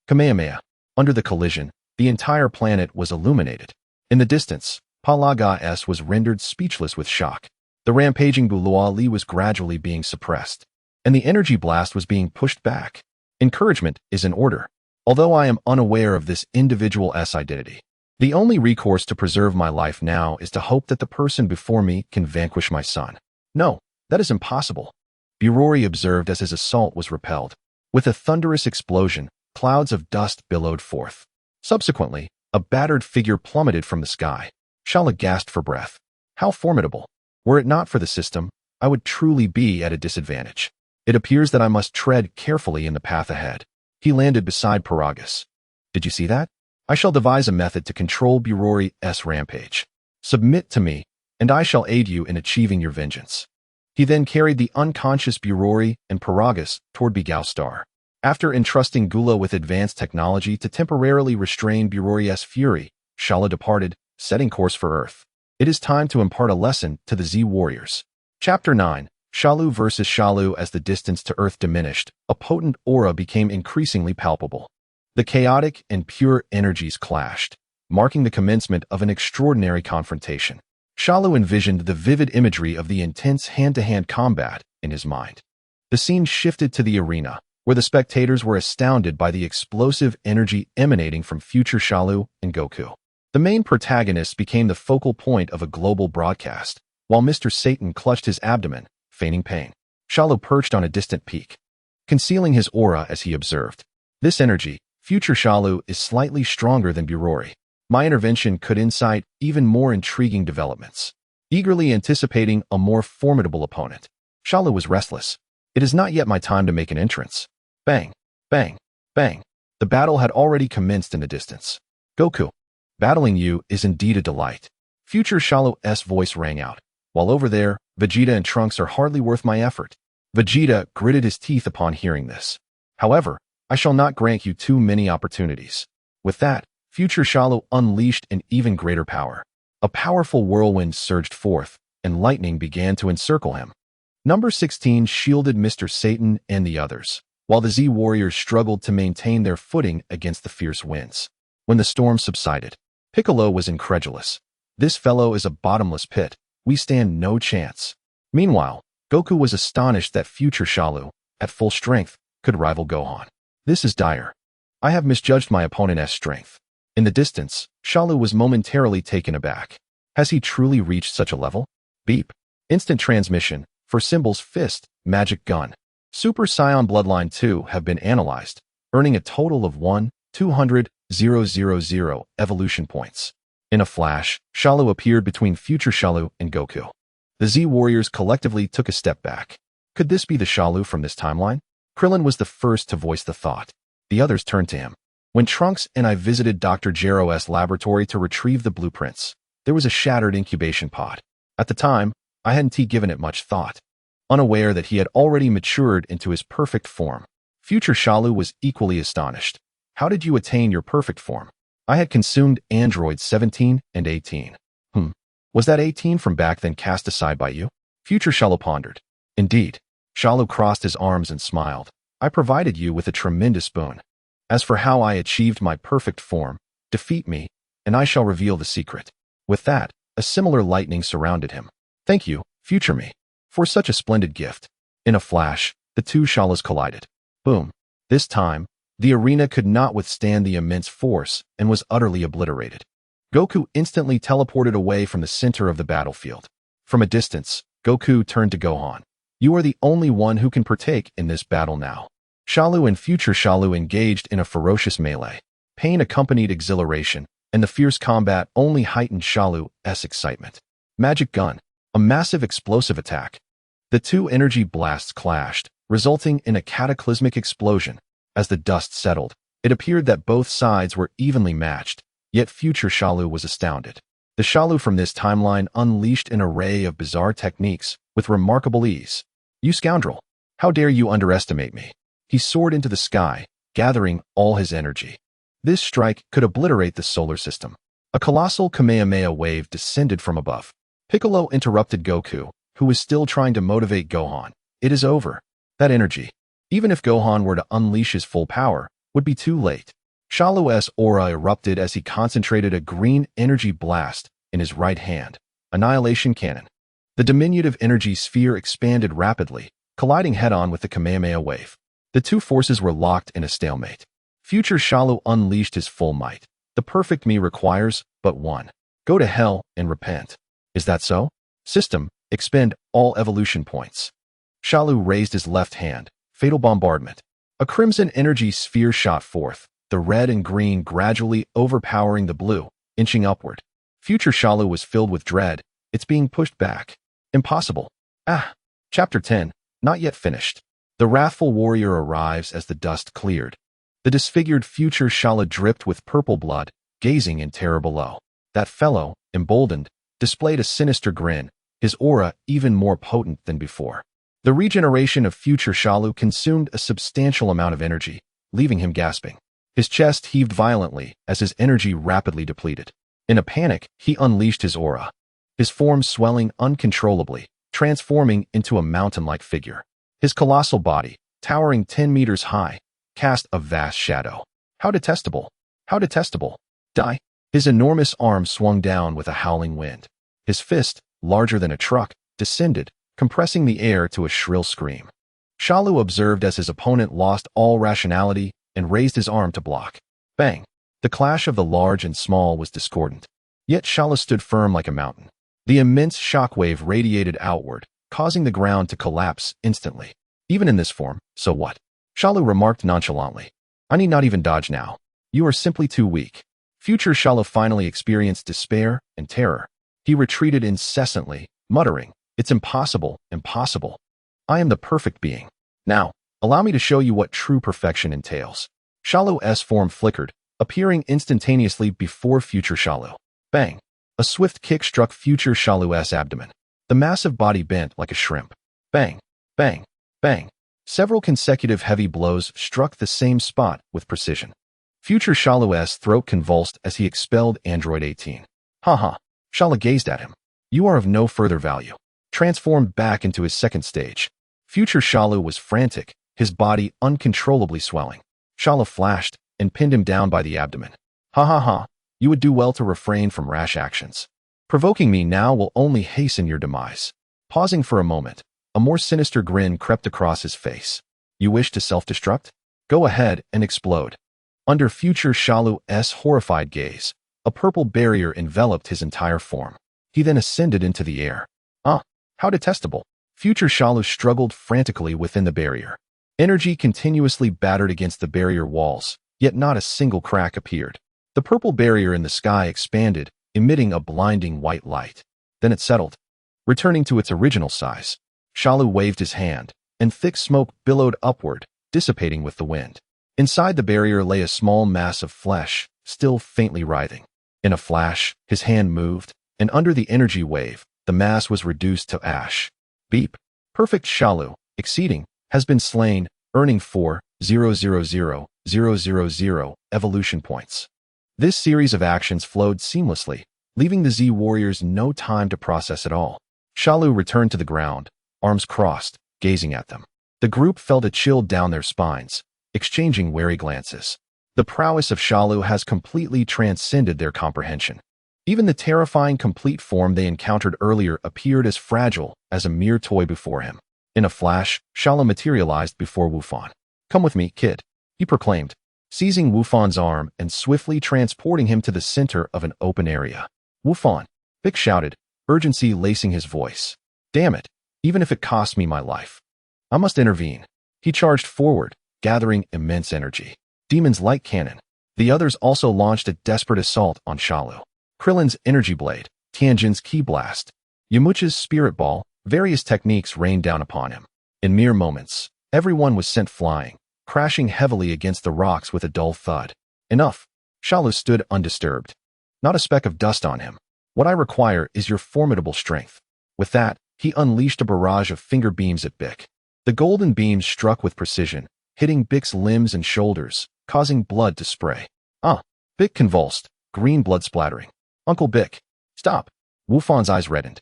Kamehameha. Under the collision, the entire planet was illuminated. In the distance, Palaga S was rendered speechless with shock. The rampaging Buluali was gradually being suppressed, and the energy blast was being pushed back. Encouragement is in order, although I am unaware of this individual S identity. The only recourse to preserve my life now is to hope that the person before me can vanquish my son. No, that is impossible. Burori observed as his assault was repelled. With a thunderous explosion, clouds of dust billowed forth. Subsequently, a battered figure plummeted from the sky. Shalu gasped for breath. How formidable! Were it not for the system, I would truly be at a disadvantage. It appears that I must tread carefully in the path ahead. He landed beside Paragus. Did you see that? I shall devise a method to control Burori's rampage. Submit to me, and I shall aid you in achieving your vengeance. He then carried the unconscious Burori and Paragus toward Begao Star. After entrusting Gula with advanced technology to temporarily restrain Burori's fury, Shalu departed, setting course for Earth. It is time to impart a lesson to the Z Warriors. Chapter 9. Shalu versus Shalu. As the distance to Earth diminished, a potent aura became increasingly palpable. The chaotic and pure energies clashed, marking the commencement of an extraordinary confrontation. Shalu envisioned the vivid imagery of the intense hand-to-hand combat in his mind. The scene shifted to the arena, where the spectators were astounded by the explosive energy emanating from future Shalu and Goku. The main protagonist became the focal point of a global broadcast, while Mr. Satan clutched his abdomen, feigning pain. Shalu perched on a distant peak, concealing his aura as he observed. This energy, future Shalu, is slightly stronger than Burori. My intervention could incite even more intriguing developments. Eagerly anticipating a more formidable opponent, Shalu was restless. It is not yet my time to make an entrance. Bang, bang, bang. The battle had already commenced in the distance. Goku, battling you is indeed a delight. Future Shalu's voice rang out. While over there, Vegeta and Trunks are hardly worth my effort. Vegeta gritted his teeth upon hearing this. However, I shall not grant you too many opportunities. With that, future Shalu unleashed an even greater power. A powerful whirlwind surged forth, and lightning began to encircle him. Number 16 shielded Mr. Satan and the others, while the Z Warriors struggled to maintain their footing against the fierce winds. When the storm subsided, Piccolo was incredulous. This fellow is a bottomless pit. We stand no chance. Meanwhile, Goku was astonished that future Shalu, at full strength, could rival Gohan. This is dire. I have misjudged my opponent's strength. In the distance, Shalu was momentarily taken aback. Has he truly reached such a level? Beep. Instant transmission. For symbols fist, magic gun. Super Saiyan Bloodline 2 have been analyzed, earning a total of 1,200,000 evolution points. In a flash, Shalu appeared between future Shalu and Goku. The Z Warriors collectively took a step back. Could this be the Shalu from this timeline? Krillin was the first to voice the thought. The others turned to him. When Trunks and I visited Dr. Gero's laboratory to retrieve the blueprints, there was a shattered incubation pod. At the time, I hadn't given it much thought, unaware that he had already matured into his perfect form. Future Shalu was equally astonished. How did you attain your perfect form? I had consumed androids 17 and 18. Was that 18 from back then cast aside by you? Future Shalu pondered. Indeed. Shalu crossed his arms and smiled. I provided you with a tremendous boon. As for how I achieved my perfect form, defeat me, and I shall reveal the secret. With that, a similar lightning surrounded him. Thank you, future me. for such a splendid gift. In a flash, the two Shalus collided. Boom. This time, the arena could not withstand the immense force and was utterly obliterated. Goku instantly teleported away from the center of the battlefield. From a distance, Goku turned to Gohan. You are the only one who can partake in this battle now. Shalu and future Shalu engaged in a ferocious melee. Pain accompanied exhilaration, and the fierce combat only heightened Shalu's excitement. Magic Gun, a massive explosive attack. The two energy blasts clashed, resulting in a cataclysmic explosion. As the dust settled, it appeared that both sides were evenly matched, yet future Shalu was astounded. The Shalu from this timeline unleashed an array of bizarre techniques with remarkable ease. You scoundrel! How dare you underestimate me? He soared into the sky, gathering all his energy. This strike could obliterate the solar system. A colossal Kamehameha wave descended from above. Piccolo interrupted Goku, who was still trying to motivate Gohan. It is over. That energy, even if Gohan were to unleash his full power, would be too late. Shalu's aura erupted as he concentrated a green energy blast in his right hand. Annihilation Cannon. The diminutive energy sphere expanded rapidly, colliding head-on with the Kamehameha wave. The two forces were locked in a stalemate. Future Shalu unleashed his full might. The perfect me requires but one. Go to hell and repent. Is that so? System, expend all evolution points. Shalu raised his left hand. Fatal bombardment. A crimson energy sphere shot forth, the red and green gradually overpowering the blue, inching upward. Future Shalu was filled with dread. It's being pushed back. Impossible. Chapter 10, not yet finished. The wrathful warrior arrives as the dust cleared. The disfigured future Shalu dripped with purple blood, gazing in terror below. That fellow, emboldened, displayed a sinister grin, his aura even more potent than before. The regeneration of future Shalu consumed a substantial amount of energy, leaving him gasping. His chest heaved violently as his energy rapidly depleted. In a panic, he unleashed his aura. His form swelling uncontrollably, transforming into a mountain-like figure. His colossal body, towering 10 meters high, cast a vast shadow. How detestable! How detestable! Die! His enormous arm swung down with a howling wind. His fist, larger than a truck, descended, compressing the air to a shrill scream. Shalu observed as his opponent lost all rationality and raised his arm to block. Bang! The clash of the large and small was discordant. Yet Shalu stood firm like a mountain. The immense shockwave radiated outward, causing the ground to collapse instantly. Even in this form, so what? Shalu remarked nonchalantly. I need not even dodge now. You are simply too weak. Future Shalu finally experienced despair and terror. He retreated incessantly, muttering, It's impossible, impossible. I am the perfect being. Now, allow me to show you what true perfection entails. Shalu's form flickered, appearing instantaneously before future Shalu. Bang! A swift kick struck future Shalu's abdomen. The massive body bent like a shrimp. Bang! Bang! Bang! Several consecutive heavy blows struck the same spot with precision. Future Shalu's throat convulsed as he expelled Android 18. Ha! Shalu gazed at him. You are of no further value. Transformed back into his second stage. Future Shalu was frantic, his body uncontrollably swelling. Shalu flashed and pinned him down by the abdomen. Ha! You would do well to refrain from rash actions. Provoking me now will only hasten your demise. Pausing for a moment, a more sinister grin crept across his face. You wish to self-destruct? Go ahead and explode. Under future Shalu's horrified gaze, a purple barrier enveloped his entire form. He then ascended into the air. How detestable. Future Shalu struggled frantically within the barrier. Energy continuously battered against the barrier walls, yet not a single crack appeared. The purple barrier in the sky expanded, emitting a blinding white light. Then it settled, returning to its original size. Shalu waved his hand, and thick smoke billowed upward, dissipating with the wind. Inside the barrier lay a small mass of flesh, still faintly writhing. In a flash, his hand moved, and under the energy wave, the mass was reduced to ash. Beep. Perfect Shalu, exceeding, has been slain, earning 4,000,000 evolution points. This series of actions flowed seamlessly, leaving the Z warriors no time to process it all. Shalu returned to the ground, arms crossed, gazing at them. The group felt a chill down their spines, exchanging wary glances. The prowess of Shalu has completely transcended their comprehension. Even the terrifying complete form they encountered earlier appeared as fragile as a mere toy before him. In a flash, Shalu materialized before Wufan. "Come with me, kid," he proclaimed, seizing Wufan's arm and swiftly transporting him to the center of an open area. "Wufan," Vic shouted, urgency lacing his voice. "Damn it, even if it costs me my life, I must intervene." He charged forward, gathering immense energy. Demon's light cannon. The others also launched a desperate assault on Shalu. Krillin's energy blade, Tianjin's ki blast, Yamucha's spirit ball, various techniques rained down upon him. In mere moments, everyone was sent flying, crashing heavily against the rocks with a dull thud. "Enough." Shalu stood undisturbed. "Not a speck of dust on him. What I require is your formidable strength." With that, he unleashed a barrage of finger beams at Bic. The golden beams struck with precision, hitting Bic's limbs and shoulders, causing blood to spray. Bic convulsed, green blood splattering. "Uncle Bic, stop." Wufan's eyes reddened,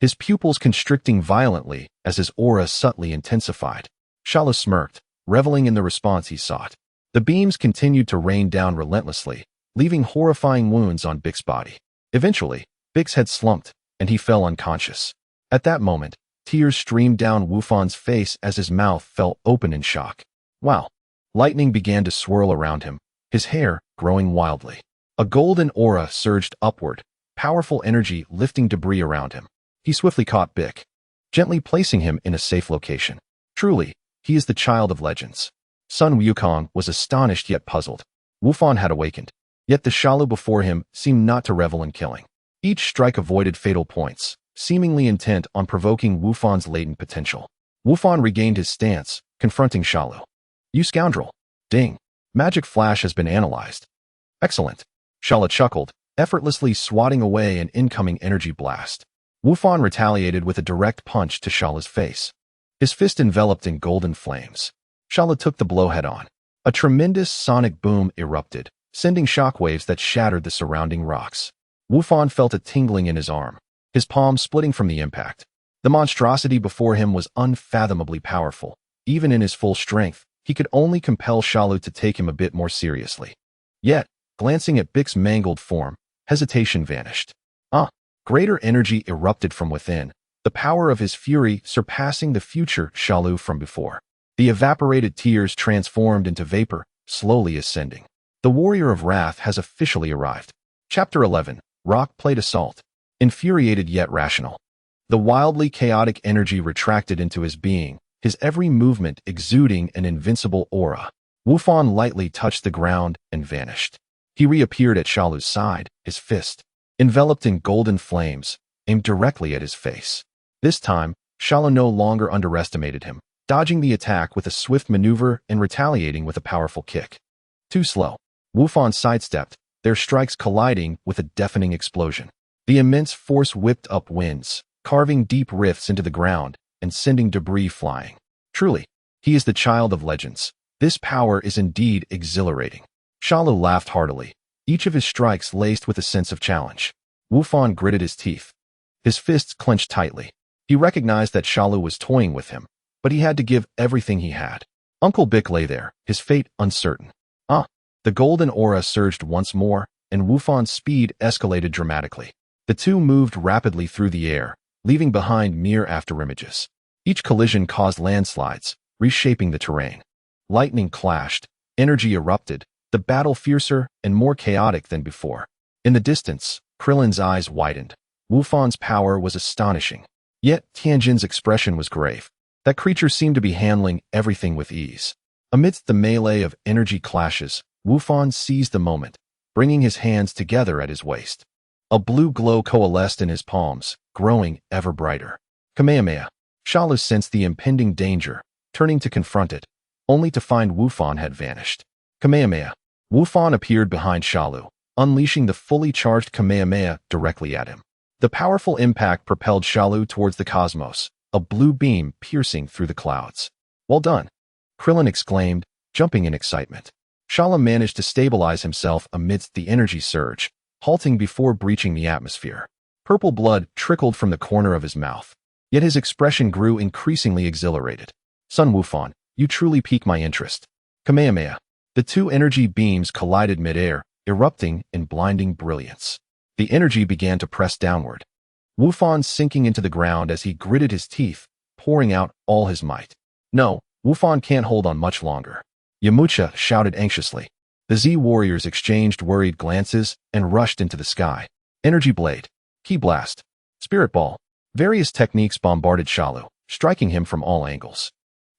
his pupils constricting violently as his aura subtly intensified. Shalu smirked, reveling in the response he sought. The beams continued to rain down relentlessly, leaving horrifying wounds on Bic's body. Eventually, Bic's head slumped, and he fell unconscious. At that moment, tears streamed down Wufan's face as his mouth fell open in shock. Wow! Lightning began to swirl around him, his hair growing wildly. A golden aura surged upward, powerful energy lifting debris around him. He swiftly caught Bic, gently placing him in a safe location. Truly, he is the child of legends. Sun Wukong was astonished yet puzzled. Wufan had awakened, yet the Shalu before him seemed not to revel in killing. Each strike avoided fatal points, seemingly intent on provoking Wufan's latent potential. Wufan regained his stance, confronting Shalu. "You scoundrel." "Ding. Magic flash has been analyzed." "Excellent." Shalu chuckled, effortlessly swatting away an incoming energy blast. Wufan retaliated with a direct punch to Shalu's face, his fist enveloped in golden flames. Shalu took the blow head-on. A tremendous sonic boom erupted, sending shockwaves that shattered the surrounding rocks. Wufan felt a tingling in his arm, his palm splitting from the impact. The monstrosity before him was unfathomably powerful. Even in his full strength, he could only compel Shalu to take him a bit more seriously. Yet, glancing at Bic's mangled form, hesitation vanished. Greater energy erupted from within, the power of his fury surpassing the future Shalu from before. The evaporated tears transformed into vapor, slowly ascending. The warrior of wrath has officially arrived. Chapter 11, Rock Plate Assault. Infuriated yet rational. The wildly chaotic energy retracted into his being, his every movement exuding an invincible aura. Wufan lightly touched the ground and vanished. He reappeared at Shalu's side, his fist, enveloped in golden flames, aimed directly at his face. This time, Shalu no longer underestimated him, dodging the attack with a swift maneuver and retaliating with a powerful kick. Too slow. Wufan sidestepped, their strikes colliding with a deafening explosion. The immense force whipped up winds, carving deep rifts into the ground and sending debris flying. Truly, he is the child of legends. This power is indeed exhilarating. Shalu laughed heartily, each of his strikes laced with a sense of challenge. Wufan gritted his teeth. His fists clenched tightly. He recognized that Shalu was toying with him, but he had to give everything he had. Uncle Bic lay there, his fate uncertain. The golden aura surged once more, and Wufan's speed escalated dramatically. The two moved rapidly through the air, leaving behind mere afterimages. Each collision caused landslides, reshaping the terrain. Lightning clashed, energy erupted, the battle fiercer and more chaotic than before. In the distance, Krillin's eyes widened. Wufan's power was astonishing. Yet Tianjin's expression was grave. That creature seemed to be handling everything with ease. Amidst the melee of energy clashes, Wufan seized the moment, bringing his hands together at his waist. A blue glow coalesced in his palms, growing ever brighter. Kamehameha. Shalu sensed the impending danger, turning to confront it, only to find Wufan had vanished. Kamehameha. Wufan appeared behind Shalu, unleashing the fully charged Kamehameha directly at him. The powerful impact propelled Shalu towards the cosmos, a blue beam piercing through the clouds. "Well done," Krillin exclaimed, jumping in excitement. Shalu managed to stabilize himself amidst the energy surge, halting before breaching the atmosphere. Purple blood trickled from the corner of his mouth, yet his expression grew increasingly exhilarated. "Son Wufan, you truly pique my interest." Kamehameha. The two energy beams collided midair, erupting in blinding brilliance. The energy began to press downward. Wufan sinking into the ground as he gritted his teeth, pouring out all his might. No, Wufan can't hold on much longer. Yamcha shouted anxiously. The Z warriors exchanged worried glances and rushed into the sky. Energy blade, ki blast, spirit ball. Various techniques bombarded Shalu, striking him from all angles.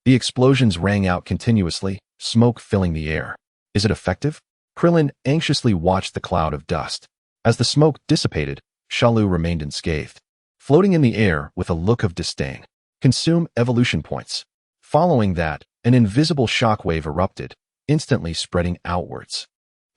The explosions rang out continuously, smoke filling the air. Is it effective? Krillin anxiously watched the cloud of dust. As the smoke dissipated, Shalu remained unscathed, floating in the air with a look of disdain. Consume evolution points. Following that, an invisible shockwave erupted, instantly spreading outwards.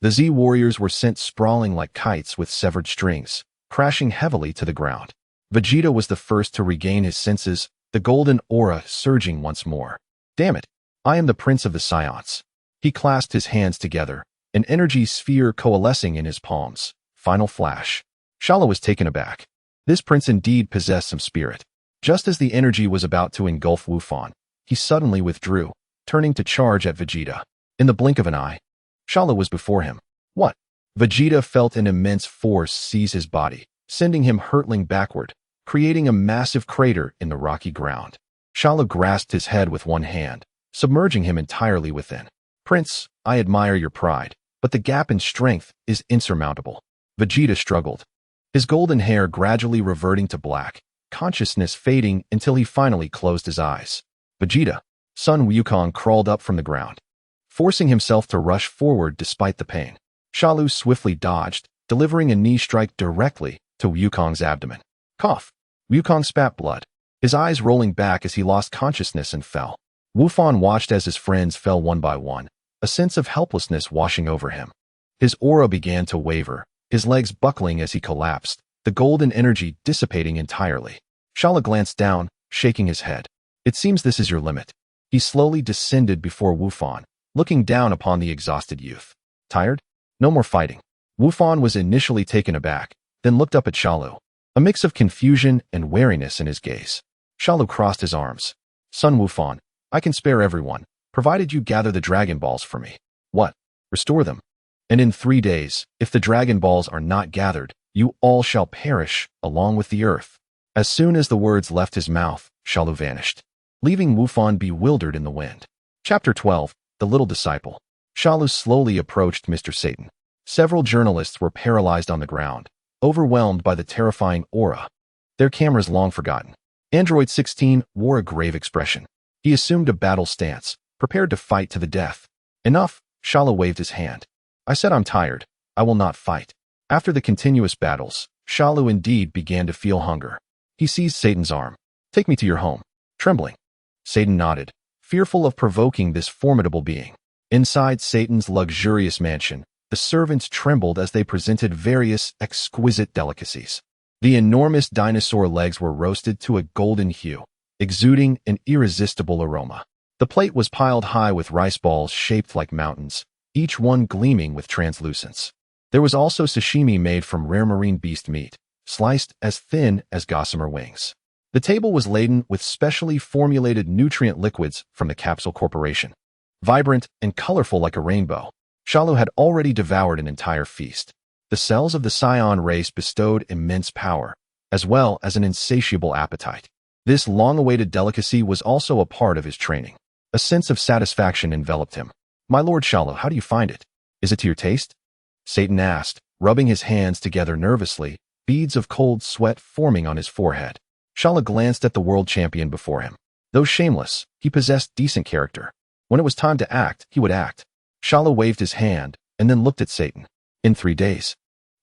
The Z warriors were sent sprawling like kites with severed strings, crashing heavily to the ground. Vegeta was the first to regain his senses, the golden aura surging once more. Damn it! I am the Prince of the Saiyans. He clasped his hands together, an energy sphere coalescing in his palms. Final flash. Shalu was taken aback. This prince indeed possessed some spirit. Just as the energy was about to engulf Wufan, he suddenly withdrew, turning to charge at Vegeta. In the blink of an eye, Shalu was before him. What? Vegeta felt an immense force seize his body, sending him hurtling backward, creating a massive crater in the rocky ground. Shalu grasped his head with one hand, submerging him entirely within. Prince, I admire your pride, but the gap in strength is insurmountable. Vegeta struggled, his golden hair gradually reverting to black, consciousness fading until he finally closed his eyes. Vegeta, Sun Wukong crawled up from the ground, forcing himself to rush forward despite the pain. Shalu swiftly dodged, delivering a knee strike directly to Wukong's abdomen. Cough. Wukong spat blood, his eyes rolling back as he lost consciousness and fell. Wufan watched as his friends fell one by one, a sense of helplessness washing over him. His aura began to waver, his legs buckling as he collapsed, the golden energy dissipating entirely. Shalu glanced down, shaking his head. It seems this is your limit. He slowly descended before Wufan, looking down upon the exhausted youth. Tired? No more fighting. Wufan was initially taken aback, then looked up at Shalu, a mix of confusion and wariness in his gaze. Shalu crossed his arms. Son Wufan, I can spare everyone, provided you gather the Dragon Balls for me. What? Restore them. And in 3 days, if the Dragon Balls are not gathered, you all shall perish, along with the earth. As soon as the words left his mouth, Shalu vanished, leaving Wufan bewildered in the wind. Chapter 12, The Little Disciple. Shalu slowly approached Mr. Satan. Several journalists were paralyzed on the ground, overwhelmed by the terrifying aura. Their cameras long forgotten. Android 16 wore a grave expression. He assumed a battle stance, prepared to fight to the death. Enough, Shalu waved his hand. I said I'm tired. I will not fight. After the continuous battles, Shalu indeed began to feel hunger. He seized Satan's arm. Take me to your home. Trembling. Satan nodded, fearful of provoking this formidable being. Inside Satan's luxurious mansion, the servants trembled as they presented various exquisite delicacies. The enormous dinosaur legs were roasted to a golden hue, exuding an irresistible aroma. The plate was piled high with rice balls shaped like mountains, each one gleaming with translucence. There was also sashimi made from rare marine beast meat, sliced as thin as gossamer wings. The table was laden with specially formulated nutrient liquids from the Capsule Corporation. Vibrant and colorful like a rainbow, Shalu had already devoured an entire feast. The cells of the Saiyan race bestowed immense power, as well as an insatiable appetite. This long-awaited delicacy was also a part of his training. A sense of satisfaction enveloped him. My Lord Shalu, how do you find it? Is it to your taste? Satan asked, rubbing his hands together nervously, beads of cold sweat forming on his forehead. Shalu glanced at the world champion before him. Though shameless, he possessed decent character. When it was time to act, he would act. Shalu waved his hand, and then looked at Satan. In 3 days.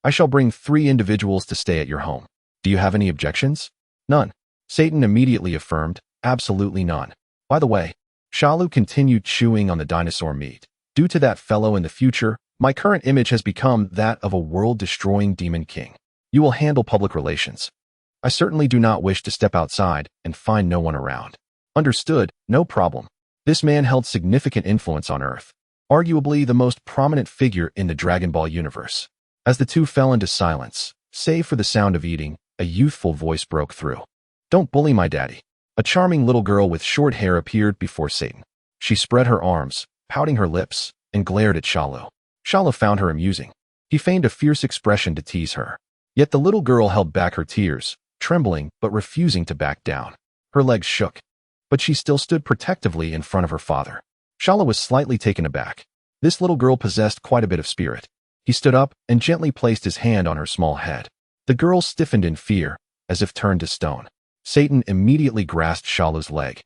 I shall bring 3 individuals to stay at your home. Do you have any objections? None. Satan immediately affirmed, absolutely none. By the way, Shalu continued chewing on the dinosaur meat. Due to that fellow in the future, my current image has become that of a world-destroying demon king. You will handle public relations. I certainly do not wish to step outside and find no one around. Understood, no problem. This man held significant influence on Earth, arguably the most prominent figure in the Dragon Ball universe. As the two fell into silence, save for the sound of eating, a youthful voice broke through. Don't bully my daddy. A charming little girl with short hair appeared before Satan. She spread her arms, pouting her lips, and glared at Shalu. Shalu found her amusing. He feigned a fierce expression to tease her. Yet the little girl held back her tears, trembling but refusing to back down. Her legs shook, but she still stood protectively in front of her father. Shalu was slightly taken aback. This little girl possessed quite a bit of spirit. He stood up and gently placed his hand on her small head. The girl stiffened in fear, as if turned to stone. Satan immediately grasped Shalu's leg,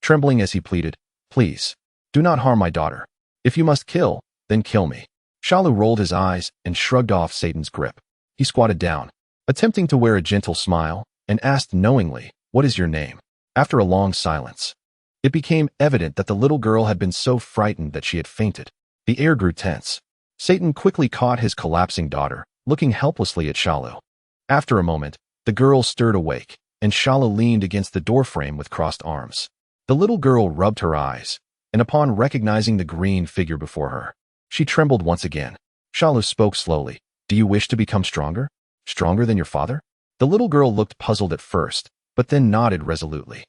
trembling as he pleaded, "Please, do not harm my daughter. If you must kill, then kill me." Shalu rolled his eyes and shrugged off Satan's grip. He squatted down, attempting to wear a gentle smile, and asked knowingly, "What is your name?" After a long silence, it became evident that the little girl had been so frightened that she had fainted. The air grew tense. Satan quickly caught his collapsing daughter, looking helplessly at Shalu. After a moment, the girl stirred awake, and Shalu leaned against the doorframe with crossed arms. The little girl rubbed her eyes, and upon recognizing the green figure before her, she trembled once again. Shalu spoke slowly. "Do you wish to become stronger? Stronger than your father?" The little girl looked puzzled at first, but then nodded resolutely.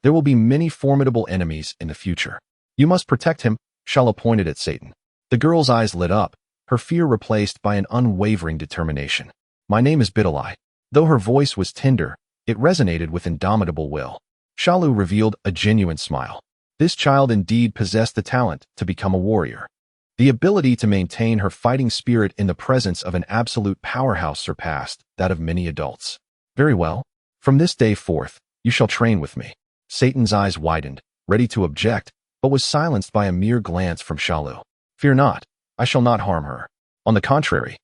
"There will be many formidable enemies in the future. You must protect him." Shalu pointed at Satan. The girl's eyes lit up, her fear replaced by an unwavering determination. "My name is Bidalai." Though her voice was tender, it resonated with indomitable will. Shalu revealed a genuine smile. This child indeed possessed the talent to become a warrior. The ability to maintain her fighting spirit in the presence of an absolute powerhouse surpassed that of many adults. "Very well. From this day forth, you shall train with me." Satan's eyes widened, ready to object, but was silenced by a mere glance from Shalu. "Fear not, I shall not harm her. On the contrary,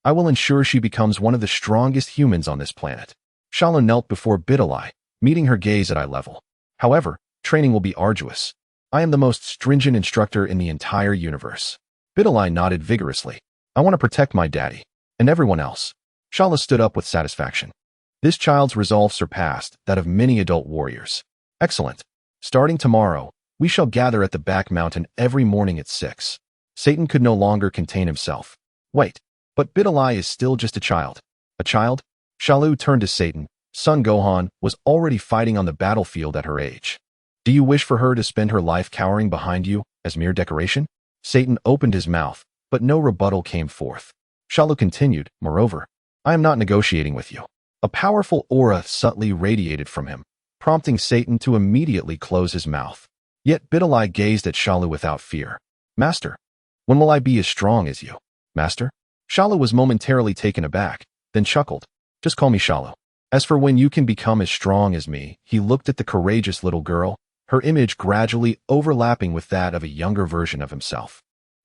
I will ensure she becomes one of the strongest humans on this planet." Shalu knelt before Bidalai, meeting her gaze at eye level. "However, training will be arduous. I am the most stringent instructor in the entire universe." Bidalai nodded vigorously. "I want to protect my daddy, and everyone else." Shalu stood up with satisfaction. This child's resolve surpassed that of many adult warriors. "Excellent. Starting tomorrow, we shall gather at the back mountain every morning at 6. Satan could no longer contain himself. "Wait, but Bidalai is still just a child." "A child?" Shalu turned to Satan. Son Gohan was already fighting on the battlefield at her age. "Do you wish for her to spend her life cowering behind you as mere decoration?" Satan opened his mouth, but no rebuttal came forth. Shalu continued, "Moreover, I am not negotiating with you." A powerful aura subtly radiated from him, prompting Satan to immediately close his mouth. Yet Bidalai gazed at Shalu without fear. "Master, when will I be as strong as you?" "Master?" Shalu was momentarily taken aback, then chuckled. "Just call me Shalu. As for when you can become as strong as me," he looked at the courageous little girl, her image gradually overlapping with that of a younger version of himself.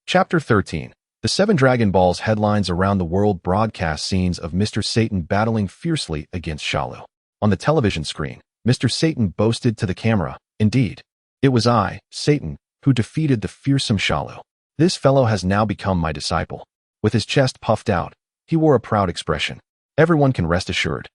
Chapter 13. The 7 Dragon Balls headlines around the world broadcast scenes of Mr. Satan battling fiercely against Shalu. On the television screen, Mr. Satan boasted to the camera, "Indeed, it was I, Satan, who defeated the fearsome Shalu. This fellow has now become my disciple." With his chest puffed out, he wore a proud expression. "Everyone can rest assured.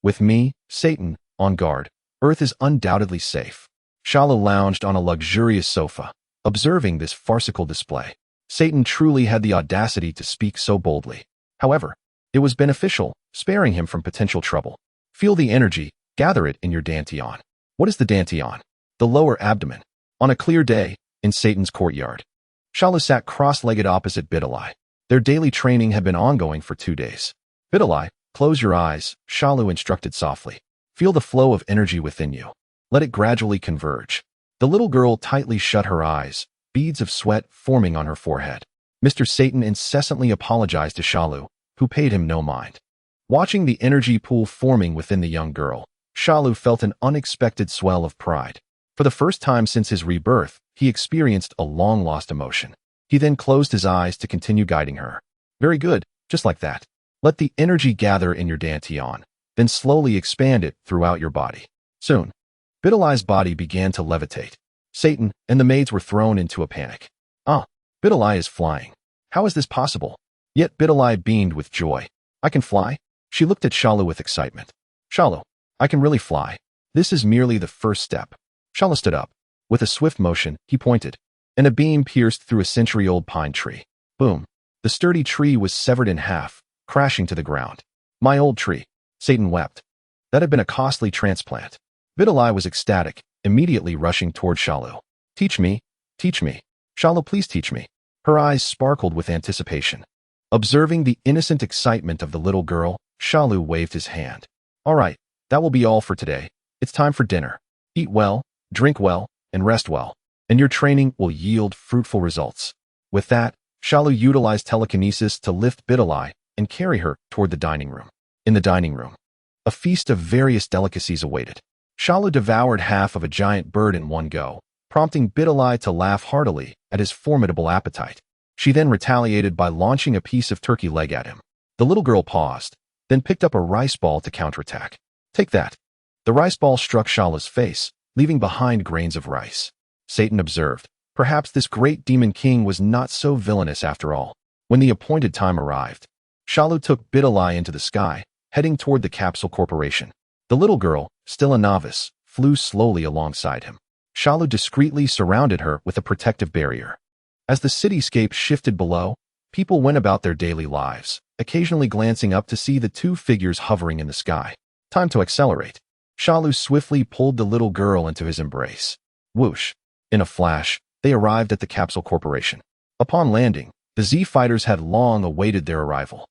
With me, Satan, on guard, Earth is undoubtedly safe." Shalu lounged on a luxurious sofa, observing this farcical display. Satan truly had the audacity to speak so boldly. However, it was beneficial, sparing him from potential trouble. "Feel the energy, gather it in your dantian." What is the dantian? The lower abdomen. On a clear day, in Satan's courtyard, Shalu sat cross-legged opposite Bidalai. Their daily training had been ongoing for 2 days. "Bidalai, close your eyes," Shalu instructed softly. "Feel the flow of energy within you. Let it gradually converge." The little girl tightly shut her eyes, beads of sweat forming on her forehead. Mr. Satan incessantly apologized to Shalu, who paid him no mind. Watching the energy pool forming within the young girl, Shalu felt an unexpected swell of pride. For the first time since his rebirth, he experienced a long-lost emotion. He then closed his eyes to continue guiding her. "Very good, just like that. Let the energy gather in your dantian, then slowly expand it throughout your body." Soon, Bidalai's body began to levitate. Satan and the maids were thrown into a panic. "Ah, Bidalai is flying. How is this possible?" Yet Bidalai beamed with joy. "I can fly?" She looked at Shalu with excitement. "Shalu, I can really fly. This is merely the first step." Shalu stood up. With a swift motion, he pointed, and a beam pierced through a century-old pine tree. Boom! The sturdy tree was severed in half, crashing to the ground. "My old tree." Satan wept. That had been a costly transplant. Bidalai was ecstatic, immediately rushing toward Shalu. "Teach me, teach me. Shalu, please teach me." Her eyes sparkled with anticipation. Observing the innocent excitement of the little girl, Shalu waved his hand. All right, that will be all for today. It's time for dinner. Eat well, drink well, and rest well, and your training will yield fruitful results. With that, Shalu utilized telekinesis to lift Bidalai and carry her toward the dining room. In the dining room, a feast of various delicacies awaited. Shalu devoured half of a giant bird in one go, prompting Bidalai to laugh heartily at his formidable appetite. She then retaliated by launching a piece of turkey leg at him. The little girl paused, then picked up a rice ball to counterattack. Take that. The rice ball struck Shalu's face, leaving behind grains of rice. Satan observed, perhaps this great demon king was not so villainous after all. When the appointed time arrived, Shalu took Bidalai into the sky, heading toward the Capsule Corporation. The little girl, still a novice, flew slowly alongside him. Shalu discreetly surrounded her with a protective barrier. As the cityscape shifted below, people went about their daily lives, occasionally glancing up to see the two figures hovering in the sky. Time to accelerate. Shalu swiftly pulled the little girl into his embrace. Whoosh! In a flash, they arrived at the Capsule Corporation. Upon landing, the Z-Fighters had long awaited their arrival.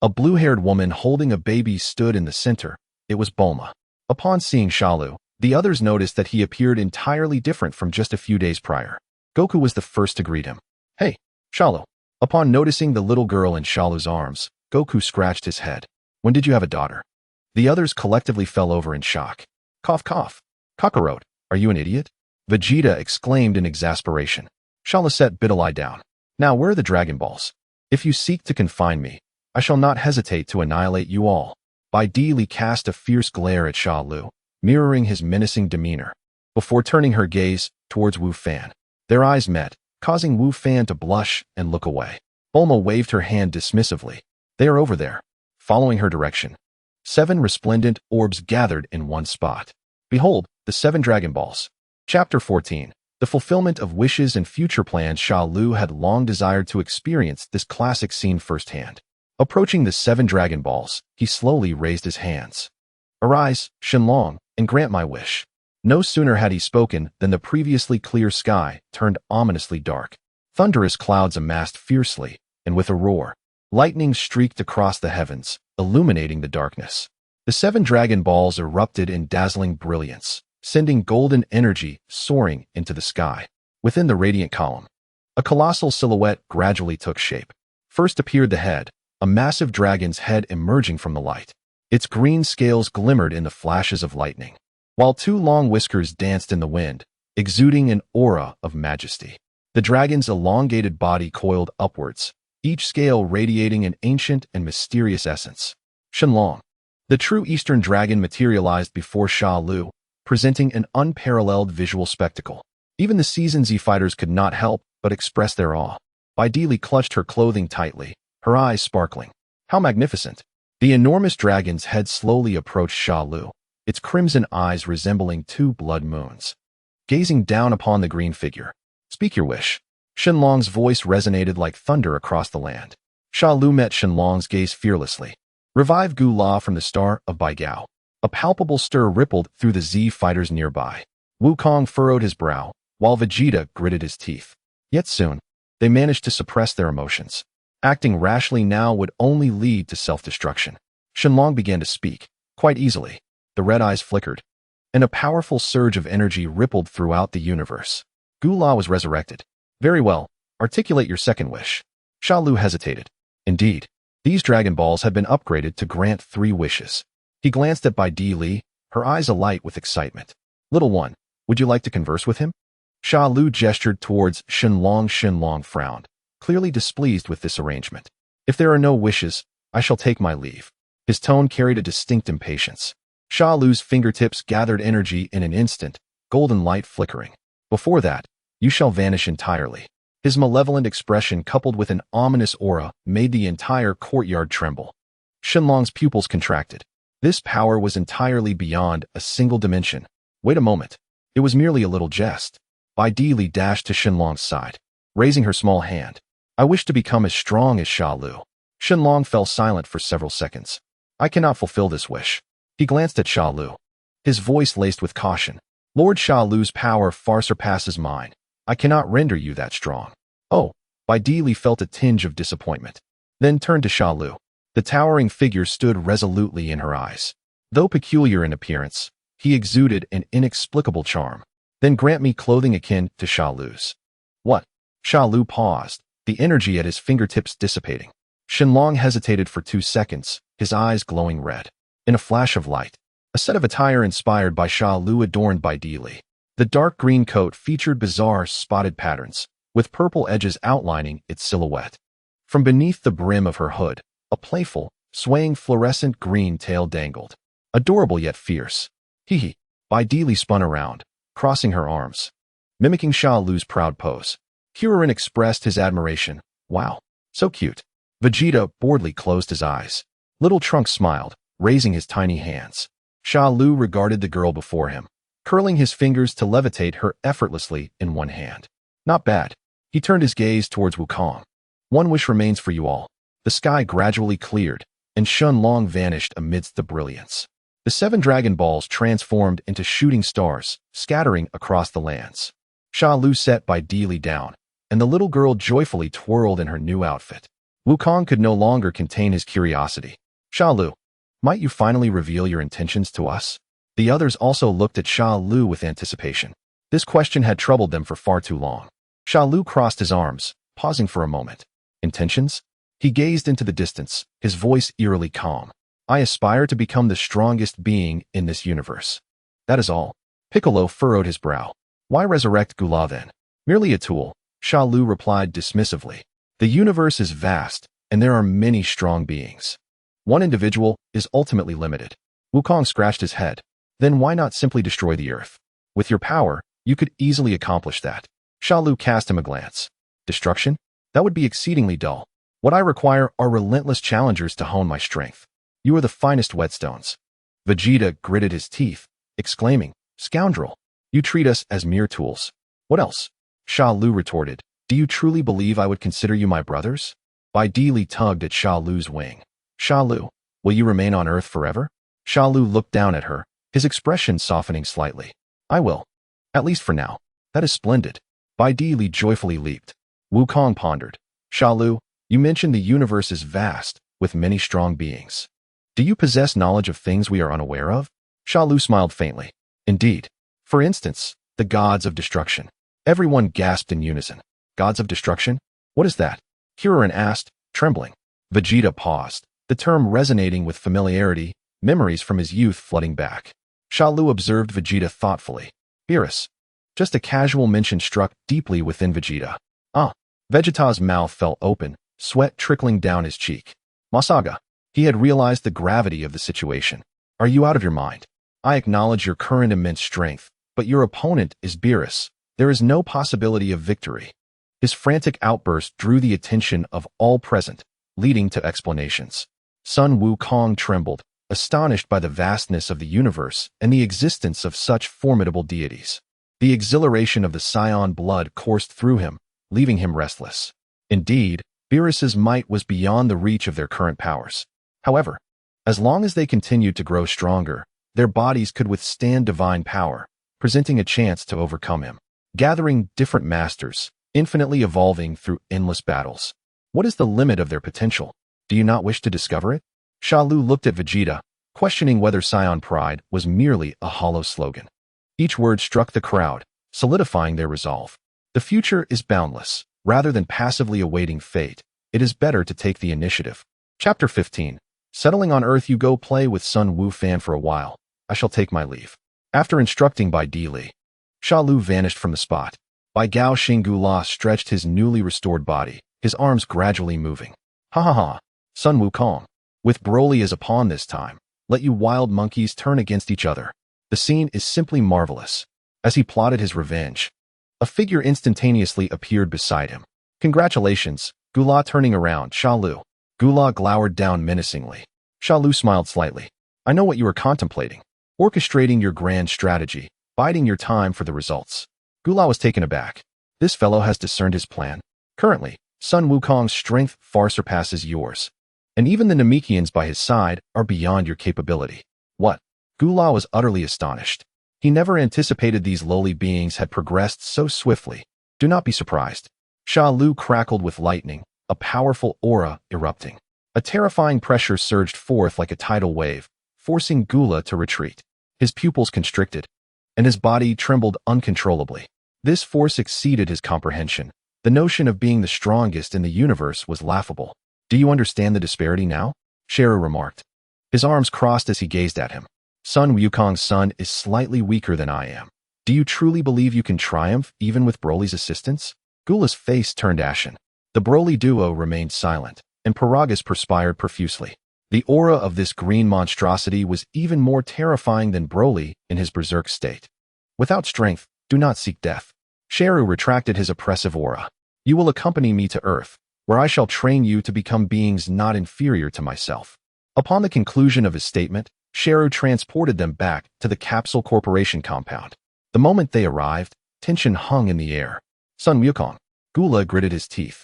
A blue-haired woman holding a baby stood in the center. It was Bulma. Upon seeing Shalu, the others noticed that he appeared entirely different from just a few days prior. Goku was the first to greet him. Hey, Shalu. Upon noticing the little girl in Shalu's arms, Goku scratched his head. When did you have a daughter? The others collectively fell over in shock. Cough cough. Kakarot, are you an idiot? Vegeta exclaimed in exasperation. Shalu set Bidalai down. Now where are the Dragon Balls? If you seek to confine me, I shall not hesitate to annihilate you all. Bidili cast a fierce glare at Shalu, mirroring his menacing demeanor, before turning her gaze towards Wu Fan. Their eyes met, causing Wu Fan to blush and look away. Bulma waved her hand dismissively. They are over there. Following her direction, 7 resplendent orbs gathered in one spot. Behold, the 7 Dragon Balls. Chapter 14. The fulfillment of wishes and future plans. Shalu had long desired to experience this classic scene firsthand. Approaching the 7 Dragon Balls, he slowly raised his hands. Arise, Shenlong, and grant my wish. No sooner had he spoken than the previously clear sky turned ominously dark. Thunderous clouds amassed fiercely, and with a roar, lightning streaked across the heavens, illuminating the darkness. The 7 Dragon Balls erupted in dazzling brilliance, sending golden energy soaring into the sky. Within the radiant column, a colossal silhouette gradually took shape. First appeared the head, a massive dragon's head emerging from the light. Its green scales glimmered in the flashes of lightning, while 2 long whiskers danced in the wind, exuding an aura of majesty. The dragon's elongated body coiled upwards, each scale radiating an ancient and mysterious essence. Shenlong. The true Eastern dragon materialized before Shalu, presenting an unparalleled visual spectacle. Even the seasoned Z-Fighters could not help but express their awe. Bidili clutched her clothing tightly, her eyes sparkling. How magnificent! The enormous dragon's head slowly approached Shalu, its crimson eyes resembling 2 blood moons. Gazing down upon the green figure. Speak your wish. Shenlong's voice resonated like thunder across the land. Shalu met Shenlong's gaze fearlessly. Revive Gu La from the star of Baigao. A palpable stir rippled through the Z-Fighters nearby. Wukong furrowed his brow, while Vegeta gritted his teeth. Yet soon, they managed to suppress their emotions. Acting rashly now would only lead to self-destruction. Shenlong began to speak, quite easily. The red eyes flickered, and a powerful surge of energy rippled throughout the universe. Gu La was resurrected. Very well, articulate your second wish. Shalu hesitated. Indeed, these Dragon Balls had been upgraded to grant 3 wishes. He glanced at Bidili, her eyes alight with excitement. Little one, would you like to converse with him? Shalu gestured towards Shenlong. Shenlong frowned, clearly displeased with this arrangement. If there are no wishes, I shall take my leave. His tone carried a distinct impatience. Shalu's fingertips gathered energy in an instant, golden light flickering. Before that, you shall vanish entirely. His malevolent expression coupled with an ominous aura made the entire courtyard tremble. Shenlong's pupils contracted. This power was entirely beyond a single dimension. Wait a moment. It was merely a little jest. Bidili dashed to Shenlong's side, raising her small hand. I wish to become as strong as Shalu. Shenlong fell silent for several seconds. I cannot fulfill this wish. He glanced at Shalu, his voice laced with caution. Lord Shalu's power far surpasses mine. I cannot render you that strong. Oh, Bidili felt a tinge of disappointment, then turned to Shalu. The towering figure stood resolutely in her eyes. Though peculiar in appearance, he exuded an inexplicable charm. Then grant me clothing akin to Shalu's. What? Shalu paused, the energy at his fingertips dissipating. Shenlong hesitated for 2 seconds, his eyes glowing red. In a flash of light, a set of attire inspired by Shalu adorned by Deely. The dark green coat featured bizarre spotted patterns, with purple edges outlining its silhouette. From beneath the brim of her hood, a playful, swaying fluorescent green tail dangled. Adorable yet fierce. Hee. Bai Deely spun around, crossing her arms, mimicking Shalu's proud pose. Kirin expressed his admiration. Wow, so cute. Vegeta boredly closed his eyes. Little Trunks smiled, raising his tiny hands. Shalu regarded the girl before him, curling his fingers to levitate her effortlessly in one hand. Not bad. He turned his gaze towards Wukong. One wish remains for you all. The sky gradually cleared, and Shenlong vanished amidst the brilliance. The 7 Dragon Balls transformed into shooting stars, scattering across the lands. Shalu set Bai Deely down, and the little girl joyfully twirled in her new outfit. Wukong could no longer contain his curiosity. Shalu, might you finally reveal your intentions to us? The others also looked at Shalu with anticipation. This question had troubled them for far too long. Shalu crossed his arms, pausing for a moment. Intentions? He gazed into the distance, his voice eerily calm. I aspire to become the strongest being in this universe. That is all. Piccolo furrowed his brow. Why resurrect Gula then? Merely a tool, Shalu replied dismissively. The universe is vast, and there are many strong beings. One individual is ultimately limited. Wukong scratched his head. Then why not simply destroy the earth? With your power, you could easily accomplish that. Shalu cast him a glance. Destruction? That would be exceedingly dull. What I require are relentless challengers to hone my strength. You are the finest whetstones. Vegeta gritted his teeth, exclaiming, Scoundrel, you treat us as mere tools. What else? Shalu retorted, Do you truly believe I would consider you my brothers? Bai Deely tugged at Shalu's wing. Shalu, will you remain on Earth forever? Shalu looked down at her, his expression softening slightly. I will. At least for now. That is splendid. Bai Deely joyfully leaped. Wukong pondered. Shalu, you mentioned the universe is vast, with many strong beings. Do you possess knowledge of things we are unaware of? Shalu smiled faintly. Indeed. For instance, the gods of destruction. Everyone gasped in unison. Gods of destruction? What is that? Kirin asked, trembling. Vegeta paused, the term resonating with familiarity, memories from his youth flooding back. Shalu observed Vegeta thoughtfully. Beerus. Just a casual mention struck deeply within Vegeta. Ah. Vegeta's mouth fell open, sweat trickling down his cheek. Masaga. He had realized the gravity of the situation. Are you out of your mind? I acknowledge your current immense strength, but your opponent is Beerus. There is no possibility of victory. His frantic outburst drew the attention of all present, leading to explanations. Sun Wukong trembled, astonished by the vastness of the universe and the existence of such formidable deities. The exhilaration of the Saiyan blood coursed through him, leaving him restless. Indeed, Beerus's might was beyond the reach of their current powers. However, as long as they continued to grow stronger, their bodies could withstand divine power, presenting a chance to overcome him. Gathering different masters, infinitely evolving through endless battles. What is the limit of their potential? Do you not wish to discover it? Shalu looked at Vegeta, questioning whether Saiyan pride was merely a hollow slogan. Each word struck the crowd, solidifying their resolve. The future is boundless. Rather than passively awaiting fate, it is better to take the initiative. Chapter 15. Settling on Earth, you go play with Sun Wufan for a while. I shall take my leave. After instructing Bai Deely, Shalu vanished from the spot. Bai Gao Xingula stretched his newly restored body, his arms gradually moving. Ha ha ha, Sun Wukong. With Broly as a pawn this time, let you wild monkeys turn against each other. The scene is simply marvelous. As he plotted his revenge, a figure instantaneously appeared beside him. Congratulations, Gula. Turning around, Shalu. Gula glowered down menacingly. Shalu smiled slightly. I know what you are contemplating. Orchestrating your grand strategy, biding your time for the results. Gula was taken aback. This fellow has discerned his plan. Currently, Sun Wukong's strength far surpasses yours. And even the Namekians by his side are beyond your capability. What? Gula was utterly astonished. He never anticipated these lowly beings had progressed so swiftly. Do not be surprised. Shalu crackled with lightning, a powerful aura erupting. A terrifying pressure surged forth like a tidal wave, forcing Gula to retreat. His pupils constricted, and his body trembled uncontrollably. This force exceeded his comprehension. The notion of being the strongest in the universe was laughable. "Do you understand the disparity now?" Shalu remarked. His arms crossed as he gazed at him. "Sun Wukong's son is slightly weaker than I am. Do you truly believe you can triumph even with Broly's assistance?" Gula's face turned ashen. The Broly duo remained silent, and Paragus perspired profusely. The aura of this green monstrosity was even more terrifying than Broly in his berserk state. "Without strength, do not seek death." Shalu retracted his oppressive aura. "You will accompany me to Earth, where I shall train you to become beings not inferior to myself." Upon the conclusion of his statement, Shalu transported them back to the Capsule Corporation compound. The moment they arrived, tension hung in the air. "Sun Wukong." Gula gritted his teeth.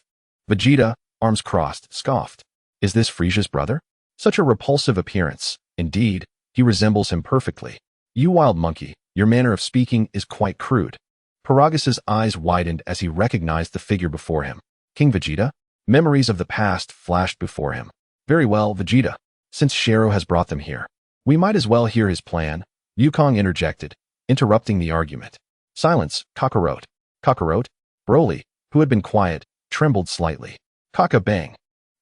Vegeta, arms crossed, scoffed. "Is this Frieza's brother? Such a repulsive appearance. Indeed, he resembles him perfectly. You wild monkey, your manner of speaking is quite crude." Paragus's eyes widened as he recognized the figure before him. King Vegeta? Memories of the past flashed before him. "Very well, Vegeta. Since Shalu has brought them here, we might as well hear his plan," Wukong interjected, interrupting the argument. "Silence, Kakarot." Kakarot? Broly, who had been quiet, trembled slightly. "Kaka bang."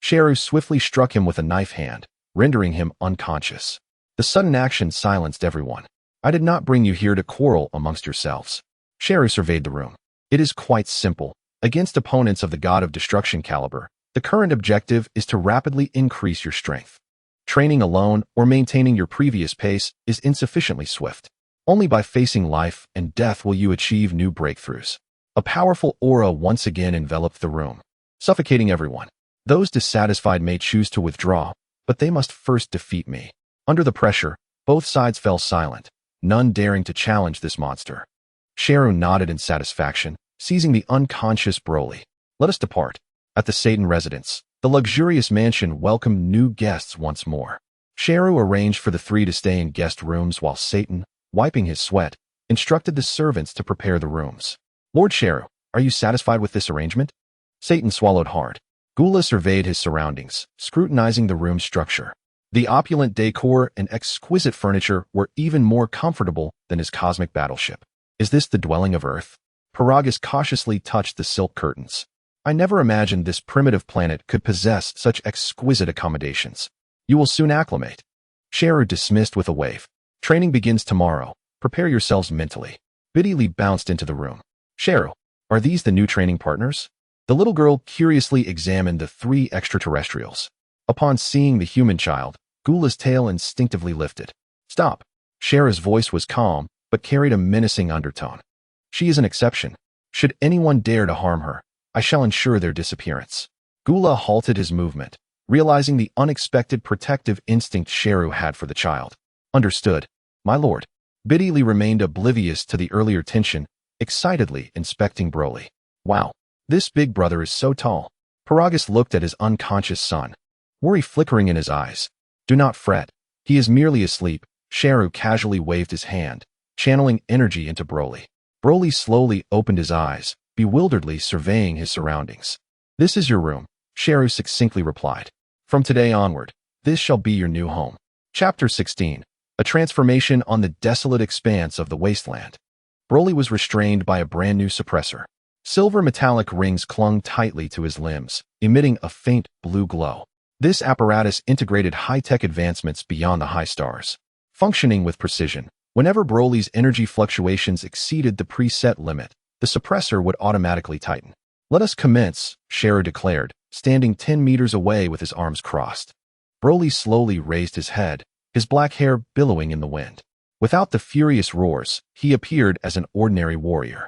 Shalu swiftly struck him with a knife hand, rendering him unconscious. The sudden action silenced everyone. "I did not bring you here to quarrel amongst yourselves." Shalu surveyed the room. "It is quite simple. Against opponents of the God of Destruction caliber, the current objective is to rapidly increase your strength. Training alone or maintaining your previous pace is insufficiently swift. Only by facing life and death will you achieve new breakthroughs." A powerful aura once again enveloped the room, suffocating everyone. "Those dissatisfied may choose to withdraw, but they must first defeat me." Under the pressure, both sides fell silent, none daring to challenge this monster. Shalu nodded in satisfaction, seizing the unconscious Broly. "Let us depart." At the Satan residence, the luxurious mansion welcomed new guests once more. Shalu arranged for the three to stay in guest rooms while Satan, wiping his sweat, instructed the servants to prepare the rooms. "Lord Shalu, are you satisfied with this arrangement?" Satan swallowed hard. Gula surveyed his surroundings, scrutinizing the room's structure. The opulent decor and exquisite furniture were even more comfortable than his cosmic battleship. "Is this the dwelling of Earth?" Paragus cautiously touched the silk curtains. "I never imagined this primitive planet could possess such exquisite accommodations. You will soon acclimate." Shalu dismissed with a wave. "Training begins tomorrow. Prepare yourselves mentally." Biddy Lee bounced into the room. "Shalu, are these the new training partners?" The little girl curiously examined the three extraterrestrials. Upon seeing the human child, Gula's tail instinctively lifted. "Stop." Shalu's voice was calm, but carried a menacing undertone. "She is an exception. Should anyone dare to harm her, I shall ensure their disappearance." Gula halted his movement, realizing the unexpected protective instinct Shalu had for the child. "Understood, my lord." Biddy Lee remained oblivious to the earlier tension, excitedly inspecting Broly. "Wow, this big brother is so tall." Paragus looked at his unconscious son, worry flickering in his eyes. "Do not fret. He is merely asleep." Shalu casually waved his hand, channeling energy into Broly. Broly slowly opened his eyes, bewilderedly surveying his surroundings. "This is your room," Shalu succinctly replied. "From today onward, this shall be your new home." Chapter 16. A transformation on the desolate expanse of the wasteland. Broly was restrained by a brand new suppressor. Silver metallic rings clung tightly to his limbs, emitting a faint blue glow. This apparatus integrated high-tech advancements beyond the high stars. Functioning with precision, whenever Broly's energy fluctuations exceeded the preset limit, the suppressor would automatically tighten. "Let us commence," Shalu declared, standing 10 meters away with his arms crossed. Broly slowly raised his head, his black hair billowing in the wind. Without the furious roars, he appeared as an ordinary warrior.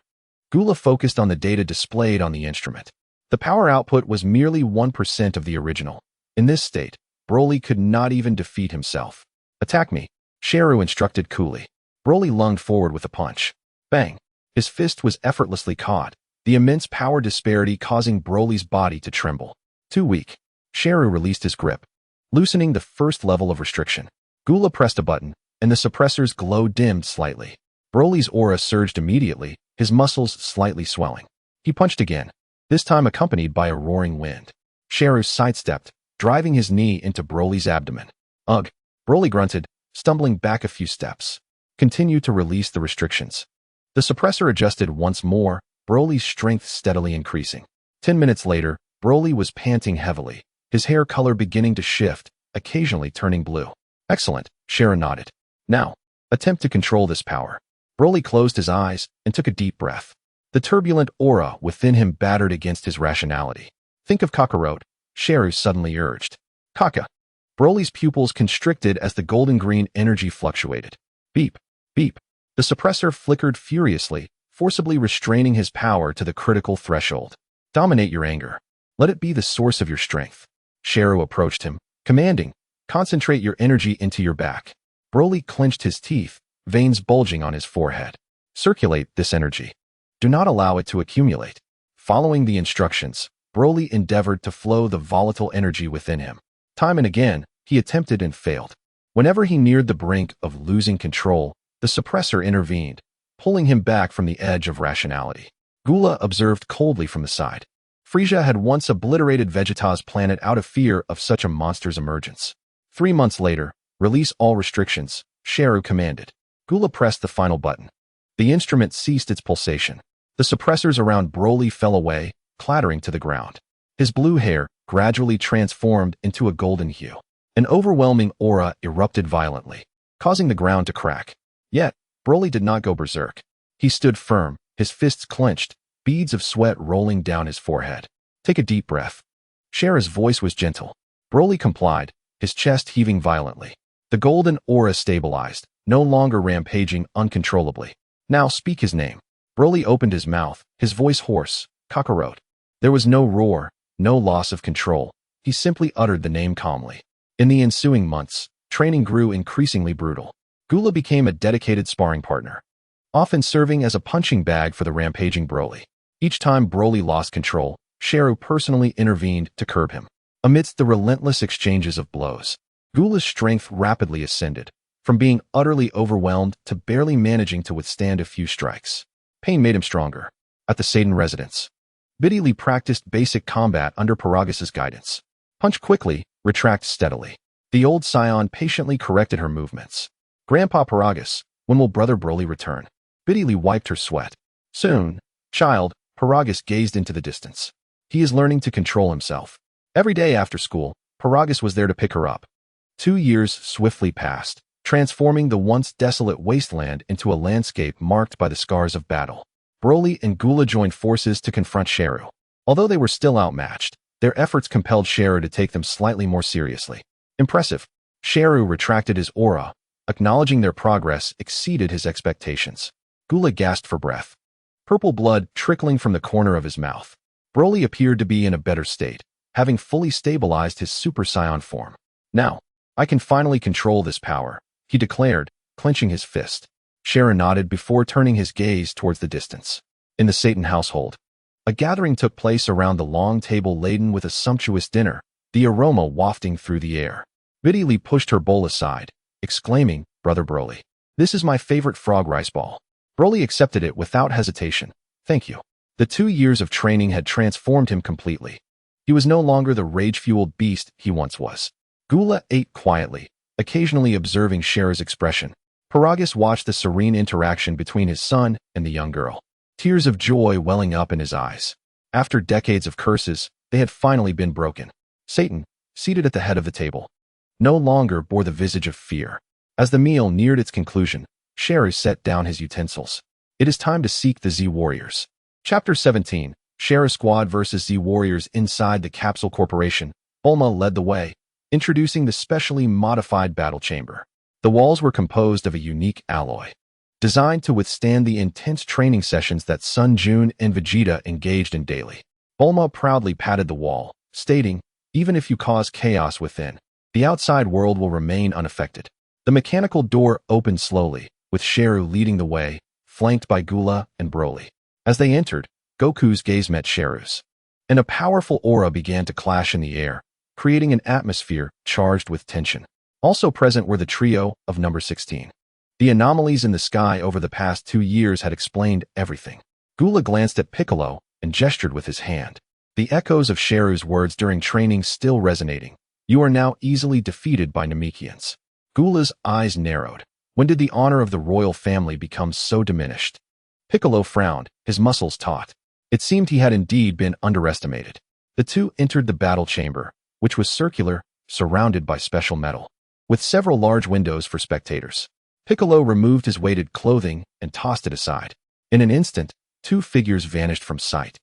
Gula focused on the data displayed on the instrument. The power output was merely 1% of the original. In this state, Broly could not even defeat himself. "Attack me," Shalu instructed coolly. Broly lunged forward with a punch. Bang! His fist was effortlessly caught, the immense power disparity causing Broly's body to tremble. Too weak. Shalu released his grip, loosening the first level of restriction. Gula pressed a button, and the suppressor's glow dimmed slightly. Broly's aura surged immediately, his muscles slightly swelling. He punched again, this time accompanied by a roaring wind. Shalu sidestepped, driving his knee into Broly's abdomen. Ugh! Broly grunted, stumbling back a few steps. Continue to release the restrictions. The suppressor adjusted once more, Broly's strength steadily increasing. 10 minutes later, Broly was panting heavily, his hair color beginning to shift, occasionally turning blue. Excellent, Shenron nodded. Now, attempt to control this power. Broly closed his eyes and took a deep breath. The turbulent aura within him battered against his rationality. Think of Kakarot, Shenron suddenly urged. Kaka. Broly's pupils constricted as the golden-green energy fluctuated. Beep, beep. The suppressor flickered furiously, forcibly restraining his power to the critical threshold. Dominate your anger. Let it be the source of your strength. Shenron approached him, commanding, concentrate your energy into your back. Broly clenched his teeth, veins bulging on his forehead. Circulate this energy. Do not allow it to accumulate. Following the instructions, Broly endeavored to flow the volatile energy within him. Time and again, he attempted and failed. Whenever he neared the brink of losing control, the suppressor intervened, pulling him back from the edge of rationality. Gula observed coldly from the side. Frieza had once obliterated Vegeta's planet out of fear of such a monster's emergence. 3 months later, release all restrictions, Shenron commanded. Gula pressed the final button. The instrument ceased its pulsation. The suppressors around Broly fell away, clattering to the ground. His blue hair gradually transformed into a golden hue. An overwhelming aura erupted violently, causing the ground to crack. Yet, Broly did not go berserk. He stood firm, his fists clenched, beads of sweat rolling down his forehead. Take a deep breath. Shenron's voice was gentle. Broly complied, his chest heaving violently. The golden aura stabilized, no longer rampaging uncontrollably. Now speak his name. Broly opened his mouth, his voice hoarse. Kakarot. There was no roar, no loss of control. He simply uttered the name calmly. In the ensuing months, training grew increasingly brutal. Gula became a dedicated sparring partner, often serving as a punching bag for the rampaging Broly. Each time Broly lost control, Shenron personally intervened to curb him. Amidst the relentless exchanges of blows, Gula's strength rapidly ascended, from being utterly overwhelmed to barely managing to withstand a few strikes. Pain made him stronger. At the Satan residence, Biddy practiced basic combat under Paragas's guidance. Punch quickly, retract steadily. The old Saiyan patiently corrected her movements. Grandpa Paragas, when will Brother Broly return? Biddy wiped her sweat. Soon, child, Paragas gazed into the distance. He is learning to control himself. Every day after school, Paragas was there to pick her up. 2 years swiftly passed, transforming the once desolate wasteland into a landscape marked by the scars of battle. Broly and Gula joined forces to confront Shenron. Although they were still outmatched, their efforts compelled Shenron to take them slightly more seriously. Impressive. Shenron retracted his aura, acknowledging their progress exceeded his expectations. Gula gasped for breath. Purple blood trickling from the corner of his mouth. Broly appeared to be in a better state, having fully stabilized his Super Saiyan form. Now, I can finally control this power, he declared, clenching his fist. Shenron nodded before turning his gaze towards the distance. In the Satan household, a gathering took place around the long table laden with a sumptuous dinner, the aroma wafting through the air. Biddy pushed her bowl aside, exclaiming, Brother Broly, this is my favorite frog rice ball. Broly accepted it without hesitation. Thank you. The 2 years of training had transformed him completely. He was no longer the rage-fueled beast he once was. Gula ate quietly, occasionally observing Shenron's expression. Paragas watched the serene interaction between his son and the young girl, tears of joy welling up in his eyes. After decades of curses, they had finally been broken. Satan, seated at the head of the table, no longer bore the visage of fear. As the meal neared its conclusion, Shenron set down his utensils. It is time to seek the Z-Warriors. Chapter 17, Shenron Squad vs. Z-Warriors. Inside the Capsule Corporation, Bulma led the way, introducing the specially modified battle chamber. The walls were composed of a unique alloy, designed to withstand the intense training sessions that Sun Jun and Vegeta engaged in daily. Bulma proudly patted the wall, stating, even if you cause chaos within, the outside world will remain unaffected. The mechanical door opened slowly, with Shenron leading the way, flanked by Gula and Broly. As they entered, Goku's gaze met Shenron's, and a powerful aura began to clash in the air, creating an atmosphere charged with tension. Also present were the trio of number 16. The anomalies in the sky over the past 2 years had explained everything. Gula glanced at Piccolo and gestured with his hand. The echoes of Shenron's words during training still resonating, You are now easily defeated by Namekians. Gula's eyes narrowed. When did the honor of the royal family become so diminished? Piccolo frowned, his muscles taut. It seemed he had indeed been underestimated. The two entered the battle chamber, which was circular, surrounded by special metal, with several large windows for spectators. Piccolo removed his weighted clothing and tossed it aside. In an instant, two figures vanished from sight,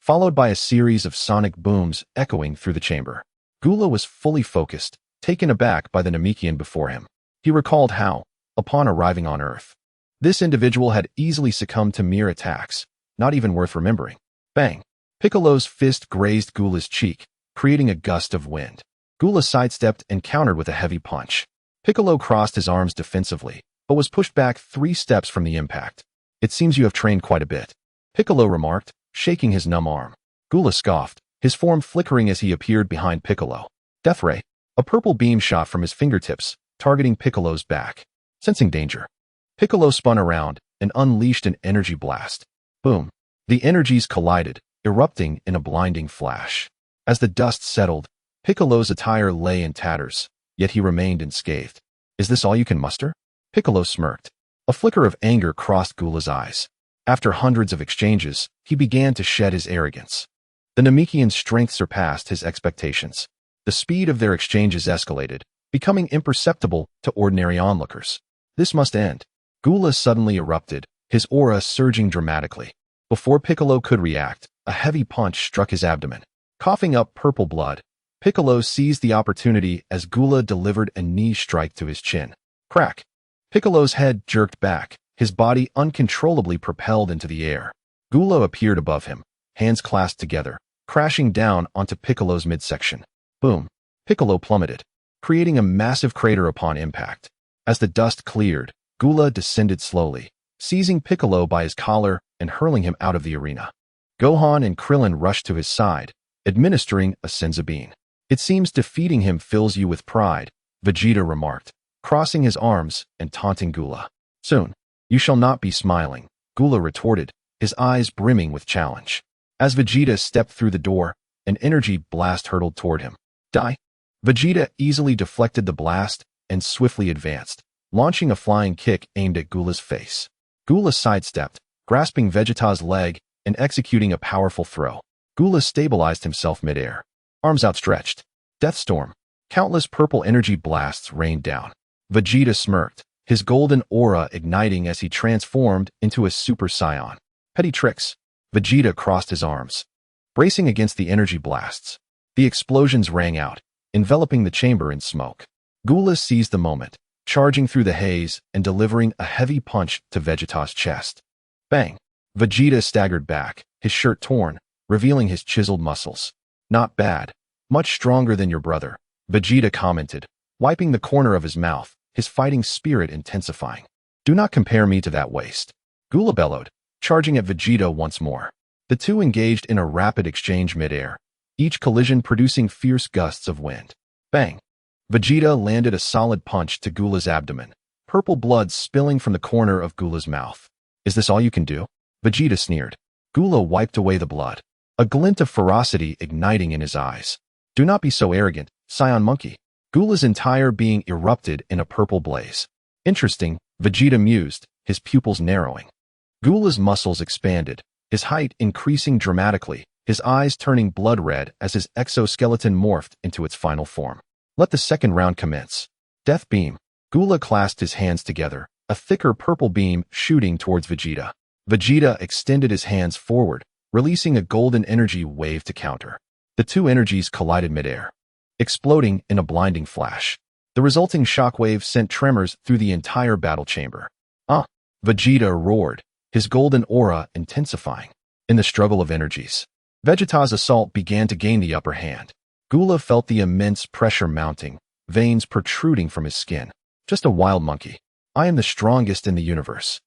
followed by a series of sonic booms echoing through the chamber. Gula was fully focused, taken aback by the Namekian before him. He recalled how, upon arriving on Earth, this individual had easily succumbed to mere attacks, not even worth remembering. Bang! Piccolo's fist grazed Gula's cheek, creating a gust of wind. Gula sidestepped and countered with a heavy punch. Piccolo crossed his arms defensively, but was pushed back 3 steps from the impact. It seems you have trained quite a bit, Piccolo remarked, shaking his numb arm. Gula scoffed, his form flickering as he appeared behind Piccolo. Death Ray. A purple beam shot from his fingertips, targeting Piccolo's back. Sensing danger, Piccolo spun around and unleashed an energy blast. Boom. The energies collided, erupting in a blinding flash. As the dust settled, Piccolo's attire lay in tatters, yet he remained unscathed. Is this all you can muster? Piccolo smirked. A flicker of anger crossed Gula's eyes. After hundreds of exchanges, he began to shed his arrogance. The Namekian's strength surpassed his expectations. The speed of their exchanges escalated, becoming imperceptible to ordinary onlookers. This must end. Gula suddenly erupted, his aura surging dramatically. Before Piccolo could react, a heavy punch struck his abdomen. Coughing up purple blood, Piccolo seized the opportunity as Gula delivered a knee strike to his chin. Crack! Piccolo's head jerked back, his body uncontrollably propelled into the air. Gula appeared above him, hands clasped together, crashing down onto Piccolo's midsection. Boom! Piccolo plummeted, creating a massive crater upon impact. As the dust cleared, Gula descended slowly, seizing Piccolo by his collar and hurling him out of the arena. Gohan and Krillin rushed to his side, administering a senzu bean. It seems defeating him fills you with pride, Vegeta remarked, crossing his arms and taunting Gula. Soon, you shall not be smiling, Gula retorted, his eyes brimming with challenge. As Vegeta stepped through the door, an energy blast hurtled toward him. Die! Vegeta easily deflected the blast and swiftly advanced, launching a flying kick aimed at Gula's face. Gula sidestepped, grasping Vegeta's leg and executing a powerful throw. Gula stabilized himself midair, arms outstretched. Deathstorm. Countless purple energy blasts rained down. Vegeta smirked, his golden aura igniting as he transformed into a Super Saiyan. Petty tricks. Vegeta crossed his arms, bracing against the energy blasts. The explosions rang out, enveloping the chamber in smoke. Gula seized the moment, charging through the haze and delivering a heavy punch to Vegeta's chest. Bang! Vegeta staggered back, his shirt torn, revealing his chiseled muscles. Not bad. Much stronger than your brother, Vegeta commented, wiping the corner of his mouth, his fighting spirit intensifying. Do not compare me to that waste, Gula bellowed, charging at Vegeta once more. The two engaged in a rapid exchange midair, each collision producing fierce gusts of wind. Bang! Vegeta landed a solid punch to Gula's abdomen, purple blood spilling from the corner of Gula's mouth. Is this all you can do? Vegeta sneered. Gula wiped away the blood, a glint of ferocity igniting in his eyes. Do not be so arrogant, Saiyan Monkey. Gula's entire being erupted in a purple blaze. Interesting, Vegeta mused, his pupils narrowing. Gula's muscles expanded, his height increasing dramatically, his eyes turning blood red as his exoskeleton morphed into its final form. Let the second round commence. Death Beam. Gula clasped his hands together, a thicker purple beam shooting towards Vegeta. Vegeta extended his hands forward, releasing a golden energy wave to counter. The two energies collided midair, exploding in a blinding flash. The resulting shockwave sent tremors through the entire battle chamber. Vegeta roared, his golden aura intensifying. In the struggle of energies, Vegeta's assault began to gain the upper hand. Gula felt the immense pressure mounting, veins protruding from his skin. Just a wild monkey. I am the strongest in the universe.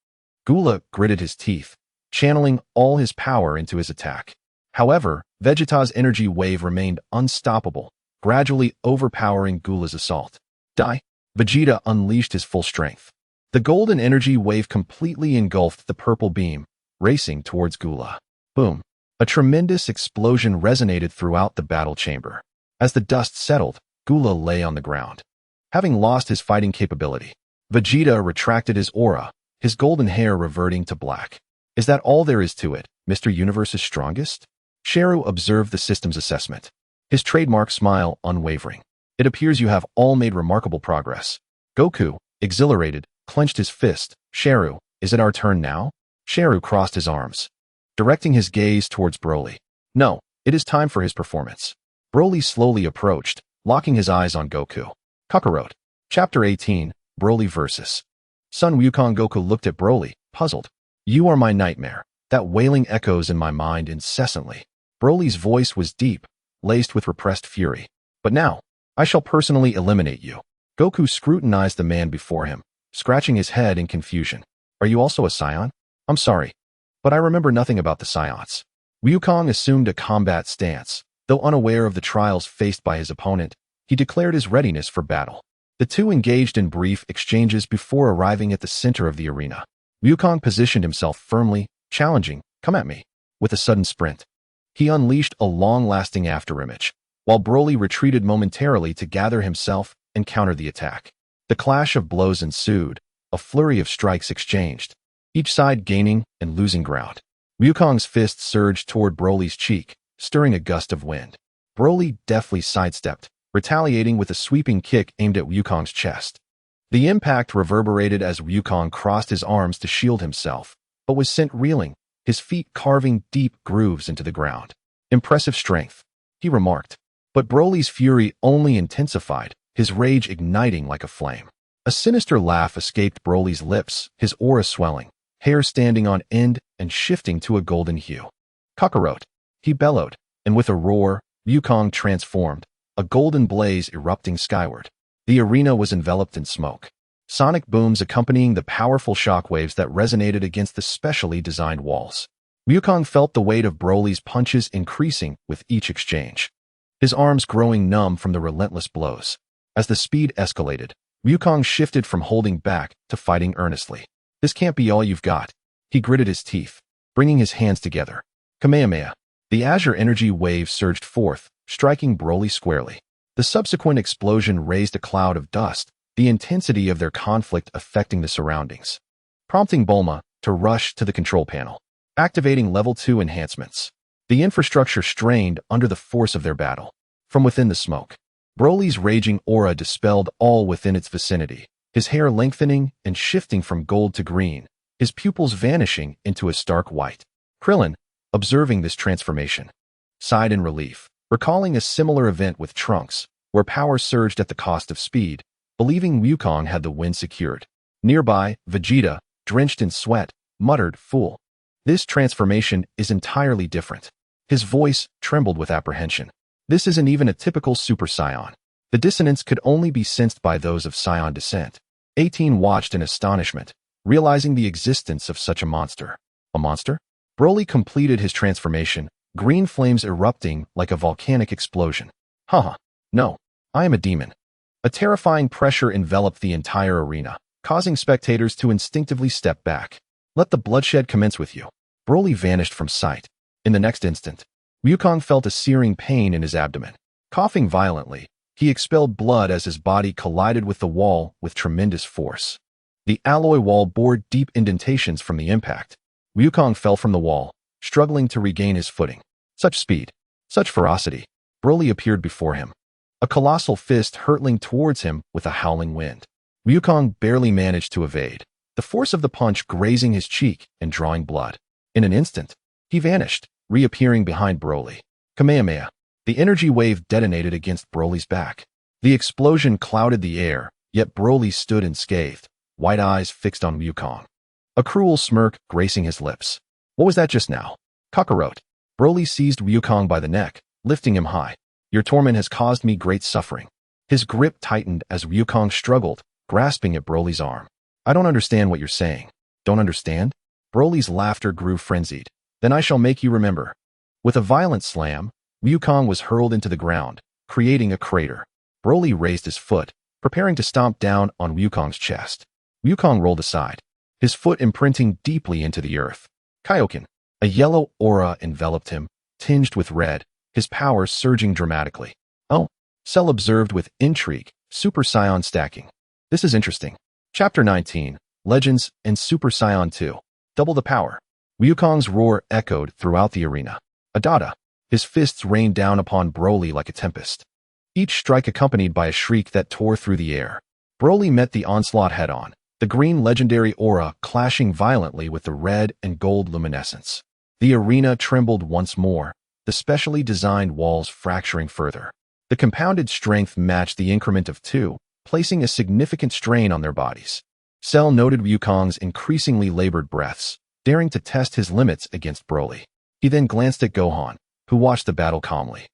Gula gritted his teeth, channeling all his power into his attack. However, Vegeta's energy wave remained unstoppable, gradually overpowering Gula's assault. Die! Vegeta unleashed his full strength. The golden energy wave completely engulfed the purple beam, racing towards Gula. Boom! A tremendous explosion resonated throughout the battle chamber. As the dust settled, Gula lay on the ground, having lost his fighting capability. Vegeta retracted his aura, his golden hair reverting to black. Is that all there is to it, Mr. Universe's strongest? Shalu observed the system's assessment, his trademark smile unwavering. It appears you have all made remarkable progress. Goku, exhilarated, clenched his fist. Shalu, is it our turn now? Shalu crossed his arms, directing his gaze towards Broly. No, it is time for his performance. Broly slowly approached, locking his eyes on Goku. Kakarot. Chapter 18, Broly vs. Son Wukong. Goku looked at Broly, puzzled. You are my nightmare. That wailing echoes in my mind incessantly. Broly's voice was deep, laced with repressed fury. But now, I shall personally eliminate you. Goku scrutinized the man before him, scratching his head in confusion. Are you also a Saiyan? I'm sorry, but I remember nothing about the Saiyans. Wukong assumed a combat stance. Though unaware of the trials faced by his opponent, he declared his readiness for battle. The two engaged in brief exchanges before arriving at the center of the arena. Wukong positioned himself firmly, challenging, come at me. With a sudden sprint, he unleashed a long-lasting afterimage, while Broly retreated momentarily to gather himself and counter the attack. The clash of blows ensued, a flurry of strikes exchanged, each side gaining and losing ground. Wukong's fist surged toward Broly's cheek, stirring a gust of wind. Broly deftly sidestepped, retaliating with a sweeping kick aimed at Wukong's chest. The impact reverberated as Wukong crossed his arms to shield himself, but was sent reeling, his feet carving deep grooves into the ground. Impressive strength, he remarked. But Broly's fury only intensified, his rage igniting like a flame. A sinister laugh escaped Broly's lips, his aura swelling, hair standing on end and shifting to a golden hue. Kakarot, he bellowed, and with a roar, Wukong transformed, a golden blaze erupting skyward. The arena was enveloped in smoke, sonic booms accompanying the powerful shockwaves that resonated against the specially designed walls. Wukong felt the weight of Broly's punches increasing with each exchange, his arms growing numb from the relentless blows. As the speed escalated, Wukong shifted from holding back to fighting earnestly. This can't be all you've got. He gritted his teeth, bringing his hands together. Kamehameha. The azure energy wave surged forth, striking Broly squarely. The subsequent explosion raised a cloud of dust, the intensity of their conflict affecting the surroundings, prompting Bulma to rush to the control panel, activating level 2 enhancements. The infrastructure strained under the force of their battle. From within the smoke, Broly's raging aura dispelled all within its vicinity, his hair lengthening and shifting from gold to green, his pupils vanishing into a stark white. Krillin, observing this transformation, sighed in relief, recalling a similar event with Trunks, where power surged at the cost of speed, believing Wukong had the win secured. Nearby, Vegeta, drenched in sweat, muttered, "Fool. This transformation is entirely different." His voice trembled with apprehension. This isn't even a typical Super Saiyan. The dissonance could only be sensed by those of Saiyan descent. 18 watched in astonishment, realizing the existence of such a monster. A monster? Broly completed his transformation, green flames erupting like a volcanic explosion. Haha, no, I am a demon. A terrifying pressure enveloped the entire arena, causing spectators to instinctively step back. Let the bloodshed commence with you. Broly vanished from sight. In the next instant, Wukong felt a searing pain in his abdomen. Coughing violently, he expelled blood as his body collided with the wall with tremendous force. The alloy wall bore deep indentations from the impact. Wukong fell from the wall, struggling to regain his footing. Such speed, such ferocity. Broly appeared before him, a colossal fist hurtling towards him with a howling wind. Wukong barely managed to evade, the force of the punch grazing his cheek and drawing blood. In an instant, he vanished, reappearing behind Broly. Kamehameha. The energy wave detonated against Broly's back. The explosion clouded the air, yet Broly stood unscathed, white eyes fixed on Wukong, a cruel smirk gracing his lips. What was that just now? Kakarot. Broly seized Wukong by the neck, lifting him high. Your torment has caused me great suffering. His grip tightened as Wukong struggled, grasping at Broly's arm. I don't understand what you're saying. Don't understand? Broly's laughter grew frenzied. Then I shall make you remember. With a violent slam, Wukong was hurled into the ground, creating a crater. Broly raised his foot, preparing to stomp down on Wukong's chest. Wukong rolled aside, his foot imprinting deeply into the earth. Kaioken. A yellow aura enveloped him, tinged with red, his powers surging dramatically. Oh, Cell observed with intrigue, Super Saiyan stacking. This is interesting. Chapter 19, Legends and Super Saiyan 2. Double the power. Wukong's roar echoed throughout the arena. Adada. His fists rained down upon Broly like a tempest. Each strike accompanied by a shriek that tore through the air. Broly met the onslaught head-on, the green legendary aura clashing violently with the red and gold luminescence. The arena trembled once more, the specially designed walls fracturing further. The compounded strength matched the increment of 2, placing a significant strain on their bodies. Cell noted Wukong's increasingly labored breaths, daring to test his limits against Broly. He then glanced at Gohan, who watched the battle calmly.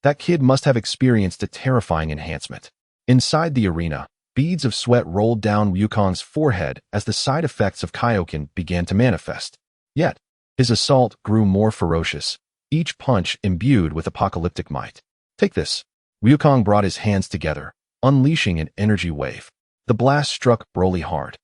That kid must have experienced a terrifying enhancement. Inside the arena, beads of sweat rolled down Wukong's forehead as the side effects of Kaioken began to manifest. Yet, his assault grew more ferocious, each punch imbued with apocalyptic might. Take this. Wukong brought his hands together, unleashing an energy wave. The blast struck Broly hard.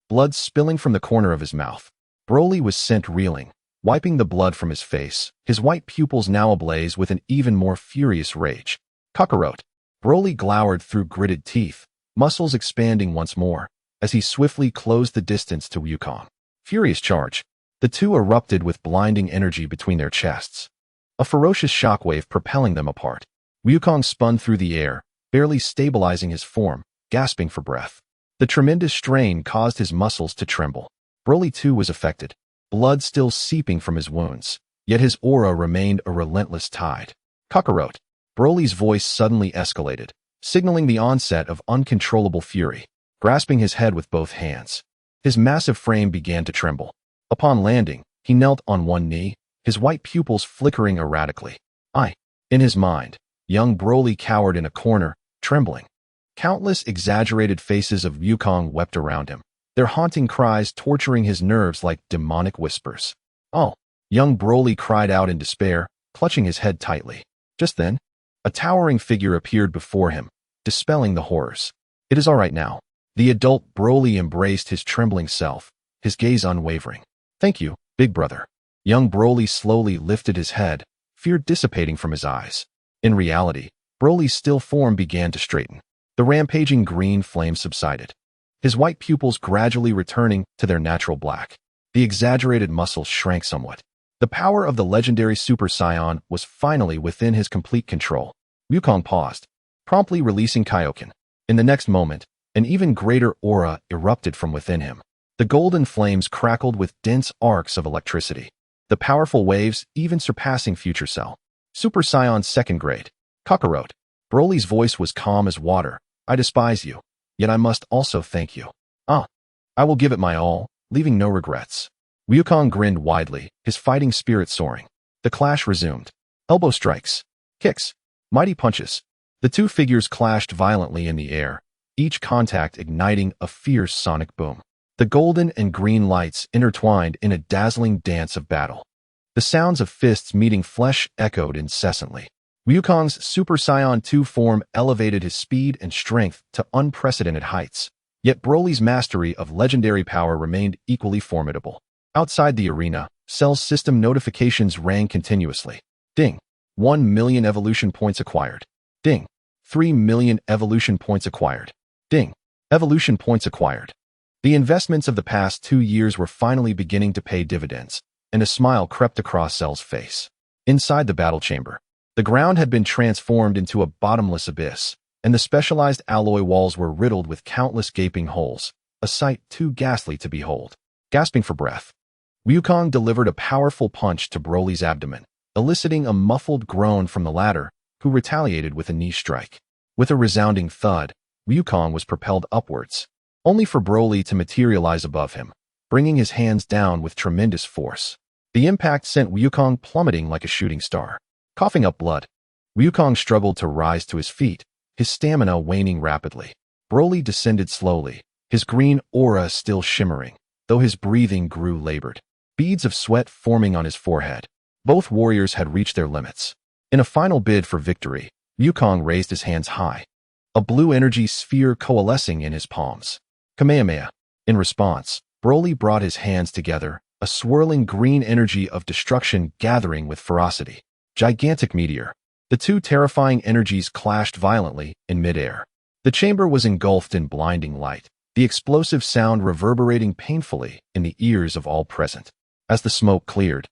Blood spilling from the corner of his mouth. Broly was sent reeling, wiping the blood from his face, his white pupils now ablaze with an even more furious rage. Kakarot. Broly glowered through gritted teeth, muscles expanding once more, as he swiftly closed the distance to Wukong. Furious charge. The two erupted with blinding energy between their chests, a ferocious shockwave propelling them apart. Wukong spun through the air, barely stabilizing his form, gasping for breath. The tremendous strain caused his muscles to tremble. Broly too was affected, blood still seeping from his wounds, yet his aura remained a relentless tide. Kakarot. Broly's voice suddenly escalated, signaling the onset of uncontrollable fury. Grasping his head with both hands, his massive frame began to tremble. Upon landing, he knelt on one knee, his white pupils flickering erratically. In his mind, young Broly cowered in a corner, trembling. Countless exaggerated faces of Wukong wept around him, their haunting cries torturing his nerves like demonic whispers. Oh! Young Broly cried out in despair, clutching his head tightly. Just then, a towering figure appeared before him, dispelling the horrors. It is all right now. The adult Broly embraced his trembling self, his gaze unwavering. Thank you, big brother. Young Broly slowly lifted his head, fear dissipating from his eyes. In reality, Broly's still form began to straighten. The rampaging green flame subsided, his white pupils gradually returning to their natural black. The exaggerated muscles shrank somewhat. The power of the legendary Super Saiyan was finally within his complete control. Wukong paused, promptly releasing Kaioken. In the next moment, an even greater aura erupted from within him. The golden flames crackled with dense arcs of electricity, the powerful waves even surpassing Future Cell. Super Saiyan second grade. Kakarot. Broly's voice was calm as water. I despise you, yet I must also thank you. I will give it my all, leaving no regrets. Wukong grinned widely, his fighting spirit soaring. The clash resumed. Elbow strikes, kicks, mighty punches. The two figures clashed violently in the air, each contact igniting a fierce sonic boom. The golden and green lights intertwined in a dazzling dance of battle. The sounds of fists meeting flesh echoed incessantly. Wukong's Super Saiyan 2 form elevated his speed and strength to unprecedented heights, yet Broly's mastery of legendary power remained equally formidable. Outside the arena, Cell's system notifications rang continuously. Ding. 1 million evolution points acquired. Ding. 3 million evolution points acquired. Ding. Evolution points acquired. The investments of the past 2 years were finally beginning to pay dividends, and a smile crept across Cell's face. Inside the battle chamber, the ground had been transformed into a bottomless abyss, and the specialized alloy walls were riddled with countless gaping holes, a sight too ghastly to behold. Gasping for breath, Wukong delivered a powerful punch to Broly's abdomen, eliciting a muffled groan from the latter, who retaliated with a knee strike. With a resounding thud, Wukong was propelled upwards, only for Broly to materialize above him, bringing his hands down with tremendous force. The impact sent Wukong plummeting like a shooting star. Coughing up blood, Wukong struggled to rise to his feet, his stamina waning rapidly. Broly descended slowly, his green aura still shimmering, though his breathing grew labored. Beads of sweat forming on his forehead. Both warriors had reached their limits. In a final bid for victory, Wukong raised his hands high, a blue energy sphere coalescing in his palms. Kamehameha. In response, Broly brought his hands together, a swirling green energy of destruction gathering with ferocity. Gigantic meteor. The two terrifying energies clashed violently in midair. The chamber was engulfed in blinding light, the explosive sound reverberating painfully in the ears of all present. As the smoke cleared,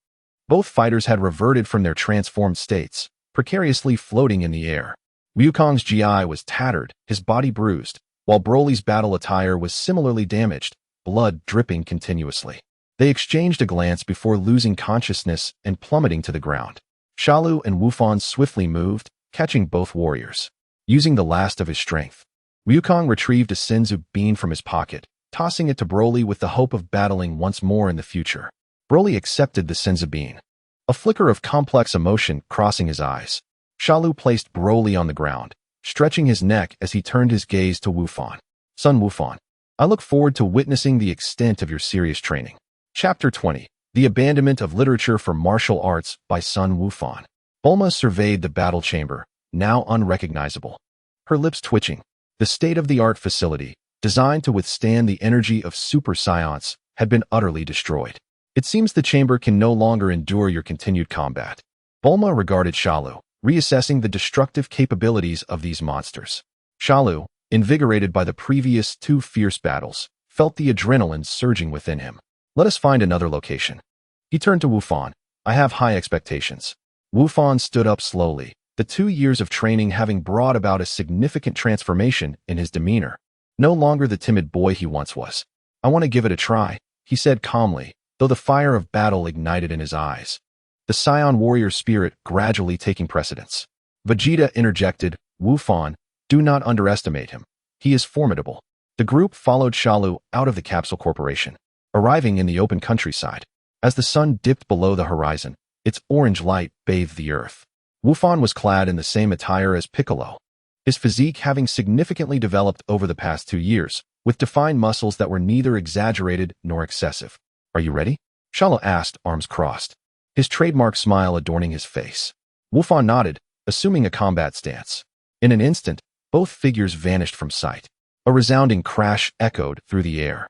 both fighters had reverted from their transformed states, precariously floating in the air. Wukong's GI was tattered, his body bruised, while Broly's battle attire was similarly damaged, blood dripping continuously. They exchanged a glance before losing consciousness and plummeting to the ground. Shalu and Wufan swiftly moved, catching both warriors. Using the last of his strength, Wukong retrieved a Senzu bean from his pocket, tossing it to Broly with the hope of battling once more in the future. Broly accepted the Senzu bean, a flicker of complex emotion crossing his eyes. Shalu placed Broly on the ground, stretching his neck as he turned his gaze to Wufan. Son Wufan, I look forward to witnessing the extent of your serious training. Chapter 20. The Abandonment of Literature for Martial Arts by Sun Wufan. Bulma surveyed the battle chamber, now unrecognizable. Her lips twitching. The state-of-the-art facility, designed to withstand the energy of Super Saiyans, had been utterly destroyed. It seems the chamber can no longer endure your continued combat. Bulma regarded Shalu, reassessing the destructive capabilities of these monsters. Shalu, invigorated by the previous two fierce battles, felt the adrenaline surging within him. Let us find another location. He turned to Wufan. I have high expectations. Wufan stood up slowly, the 2 years of training having brought about a significant transformation in his demeanor. No longer the timid boy he once was. I want to give it a try, he said calmly, though the fire of battle ignited in his eyes. The Saiyan warrior spirit gradually taking precedence. Vegeta interjected, Wufan, do not underestimate him. He is formidable. The group followed Shalu out of the Capsule Corporation, arriving in the open countryside. As the sun dipped below the horizon, its orange light bathed the earth. Wufan was clad in the same attire as Piccolo, his physique having significantly developed over the past 2 years, with defined muscles that were neither exaggerated nor excessive. Are you ready? Shalu asked, arms crossed, his trademark smile adorning his face. Wufan nodded, assuming a combat stance. In an instant, both figures vanished from sight. A resounding crash echoed through the air,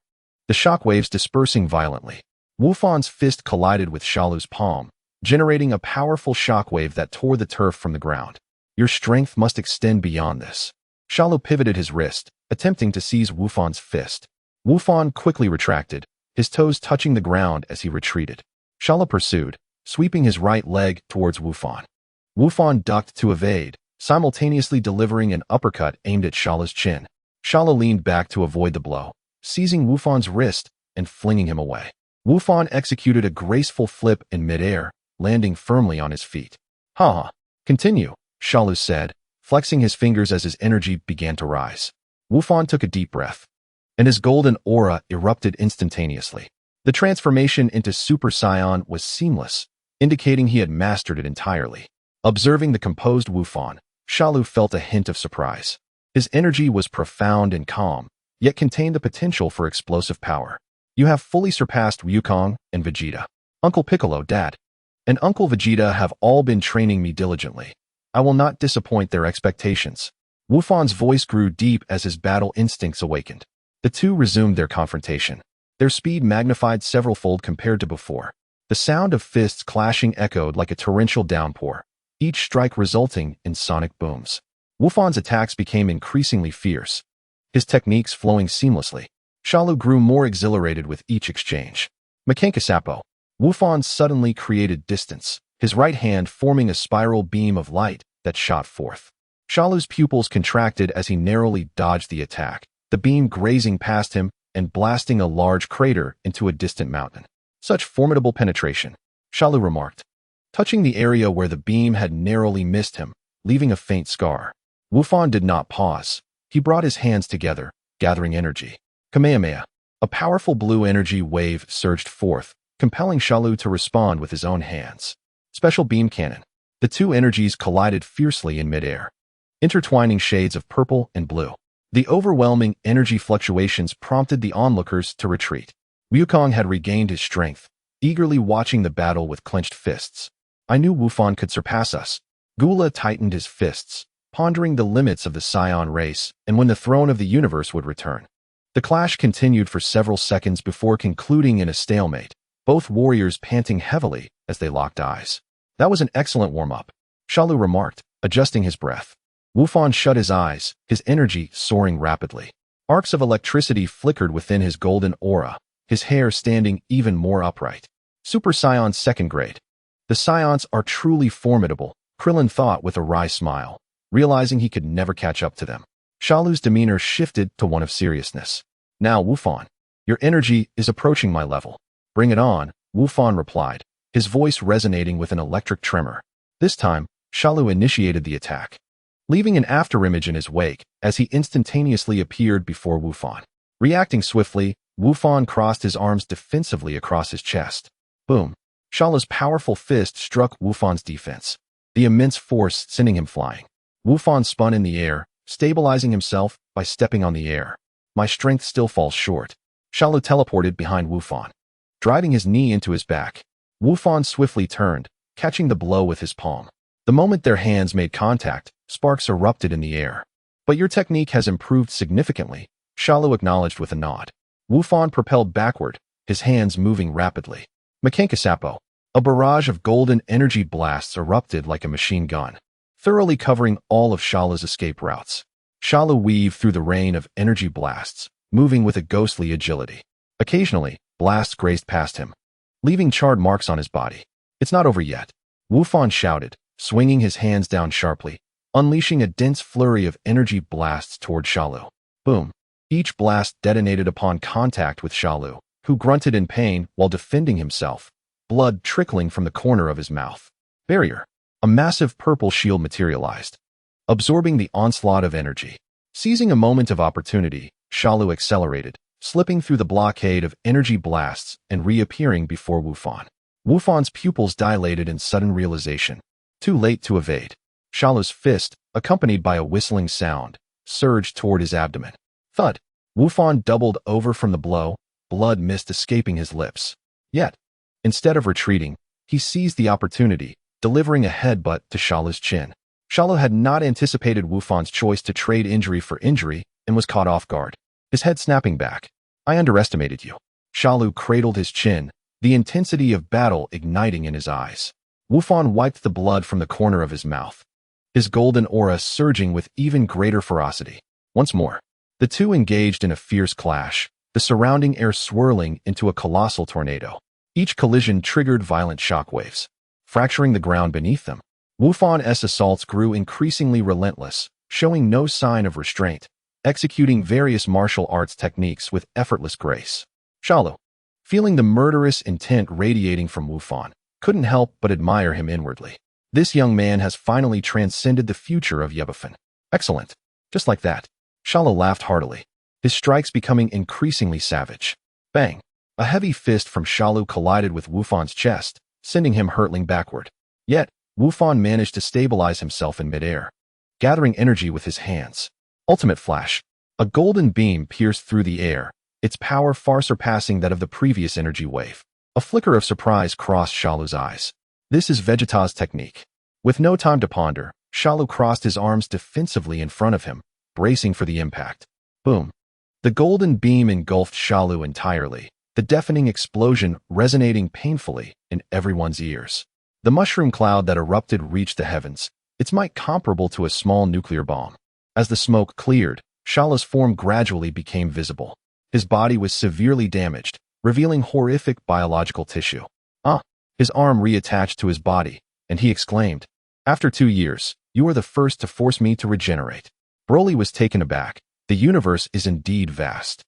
the shockwaves dispersing violently. Wufan's fist collided with Shalu's palm, generating a powerful shockwave that tore the turf from the ground. Your strength must extend beyond this. Shalu pivoted his wrist, attempting to seize Wufan's fist. Wufan quickly retracted, his toes touching the ground as he retreated. Shalu pursued, sweeping his right leg towards Wufan. Wufan ducked to evade, simultaneously delivering an uppercut aimed at Shalu's chin. Shalu leaned back to avoid the blow, seizing Wufan's wrist and flinging him away. Wufan executed a graceful flip in midair, landing firmly on his feet. Ha! Continue, Shalu said, flexing his fingers as his energy began to rise. Wufan took a deep breath, and his golden aura erupted instantaneously. The transformation into Super Saiyan was seamless, indicating he had mastered it entirely. Observing the composed Wufan, Shalu felt a hint of surprise. His energy was profound and calm, yet contained the potential for explosive power. You have fully surpassed Wukong and Vegeta. Uncle Piccolo, Dad, and Uncle Vegeta have all been training me diligently. I will not disappoint their expectations. Wufan's voice grew deep as his battle instincts awakened. The two resumed their confrontation, their speed magnified several-fold compared to before. The sound of fists clashing echoed like a torrential downpour, each strike resulting in sonic booms. Wufan's attacks became increasingly fierce, his techniques flowing seamlessly. Shalu grew more exhilarated with each exchange. Makenkasapo. Wufan suddenly created distance, his right hand forming a spiral beam of light that shot forth. Shalu's pupils contracted as he narrowly dodged the attack, the beam grazing past him and blasting a large crater into a distant mountain. Such formidable penetration, Shalu remarked, touching the area where the beam had narrowly missed him, leaving a faint scar. Wufan did not pause. He brought his hands together, gathering energy. Kamehameha. A powerful blue energy wave surged forth, compelling Shalu to respond with his own hands. Special beam cannon. The two energies collided fiercely in midair, intertwining shades of purple and blue. The overwhelming energy fluctuations prompted the onlookers to retreat. Wukong had regained his strength, eagerly watching the battle with clenched fists. I knew Wufan could surpass us. Gula tightened his fists, pondering the limits of the Saiyan race and when the throne of the universe would return. The clash continued for several seconds before concluding in a stalemate, both warriors panting heavily as they locked eyes. That was an excellent warm-up, Shalu remarked, adjusting his breath. Wufan shut his eyes, his energy soaring rapidly. Arcs of electricity flickered within his golden aura, his hair standing even more upright. Super Saiyan second grade. The Saiyans are truly formidable, Krillin thought with a wry smile, realizing he could never catch up to them. Shalu's demeanor shifted to one of seriousness. Now, Wufan, your energy is approaching my level. Bring it on, Wufan replied, his voice resonating with an electric tremor. This time, Shalu initiated the attack, leaving an afterimage in his wake as he instantaneously appeared before Wufan. Reacting swiftly, Wufan crossed his arms defensively across his chest. Boom! Shalu's powerful fist struck Wufan's defense, the immense force sending him flying. Wufan spun in the air, stabilizing himself by stepping on the air. My strength still falls short. Shalu teleported behind Wufan, driving his knee into his back. Wufan swiftly turned, catching the blow with his palm. The moment their hands made contact, sparks erupted in the air. But your technique has improved significantly, Shalu acknowledged with a nod. Wufan propelled backward, his hands moving rapidly. Makenkasapo. A barrage of golden energy blasts erupted like a machine gun, thoroughly covering all of Shalu's escape routes. Shalu weaved through the rain of energy blasts, moving with a ghostly agility. Occasionally, blasts grazed past him, leaving charred marks on his body. It's not over yet, Wufan shouted, swinging his hands down sharply, unleashing a dense flurry of energy blasts toward Shalu. Boom! Each blast detonated upon contact with Shalu, who grunted in pain while defending himself, blood trickling from the corner of his mouth. Barrier. A massive purple shield materialized, absorbing the onslaught of energy. Seizing a moment of opportunity, Shalu accelerated, slipping through the blockade of energy blasts and reappearing before Wufan. Wufan's pupils dilated in sudden realization. Too late to evade. Shalu's fist, accompanied by a whistling sound, surged toward his abdomen. Thud! Wufan doubled over from the blow, blood mist escaping his lips. Yet, instead of retreating, he seized the opportunity, delivering a headbutt to Shalu's chin. Shalu had not anticipated Wufan's choice to trade injury for injury and was caught off guard, his head snapping back. I underestimated you. Shalu cradled his chin, the intensity of battle igniting in his eyes. Wufan wiped the blood from the corner of his mouth, his golden aura surging with even greater ferocity. Once more, the two engaged in a fierce clash, the surrounding air swirling into a colossal tornado. Each collision triggered violent shockwaves, fracturing the ground beneath them. Wufan's assaults grew increasingly relentless, showing no sign of restraint, executing various martial arts techniques with effortless grace. Shalu, feeling the murderous intent radiating from Wufan, couldn't help but admire him inwardly. This young man has finally transcended the future of Yebufan. Excellent. Just like that. Shalu laughed heartily, his strikes becoming increasingly savage. Bang! A heavy fist from Shalu collided with Wufan's chest, sending him hurtling backward. Yet, Wufan managed to stabilize himself in midair, gathering energy with his hands. Ultimate flash. A golden beam pierced through the air, its power far surpassing that of the previous energy wave. A flicker of surprise crossed Shalu's eyes. This is Vegeta's technique. With no time to ponder, Shalu crossed his arms defensively in front of him, bracing for the impact. Boom! The golden beam engulfed Shalu entirely, the deafening explosion resonating painfully in everyone's ears. The mushroom cloud that erupted reached the heavens, its might comparable to a small nuclear bomb. As the smoke cleared, Shalu's form gradually became visible. His body was severely damaged, revealing horrific biological tissue. His arm reattached to his body, and he exclaimed, "After 2 years, you are the first to force me to regenerate." Broly was taken aback. The universe is indeed vast.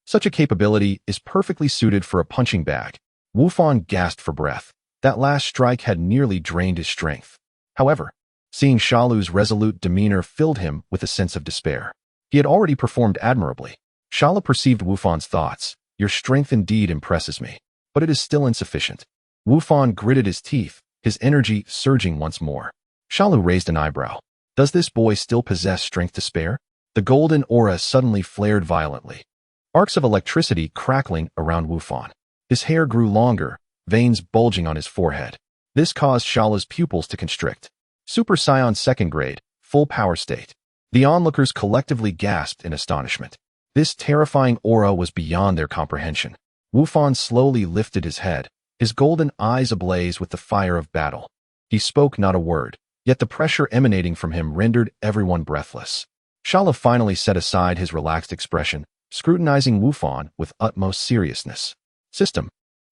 Such a capability is perfectly suited for a punching bag. Wufan gasped for breath. That last strike had nearly drained his strength. However, seeing Shalu's resolute demeanor filled him with a sense of despair. He had already performed admirably. Shalu perceived Wufan's thoughts. Your strength indeed impresses me, but it is still insufficient. Wufan gritted his teeth, his energy surging once more. Shalu raised an eyebrow. Does this boy still possess strength to spare? The golden aura suddenly flared violently, arcs of electricity crackling around Wufan. His hair grew longer, veins bulging on his forehead. This caused Shalu's pupils to constrict. Super Saiyan second grade, full power state. The onlookers collectively gasped in astonishment. This terrifying aura was beyond their comprehension. Wufan slowly lifted his head, his golden eyes ablaze with the fire of battle. He spoke not a word, yet the pressure emanating from him rendered everyone breathless. Shalu finally set aside his relaxed expression, scrutinizing Wufan with utmost seriousness. System.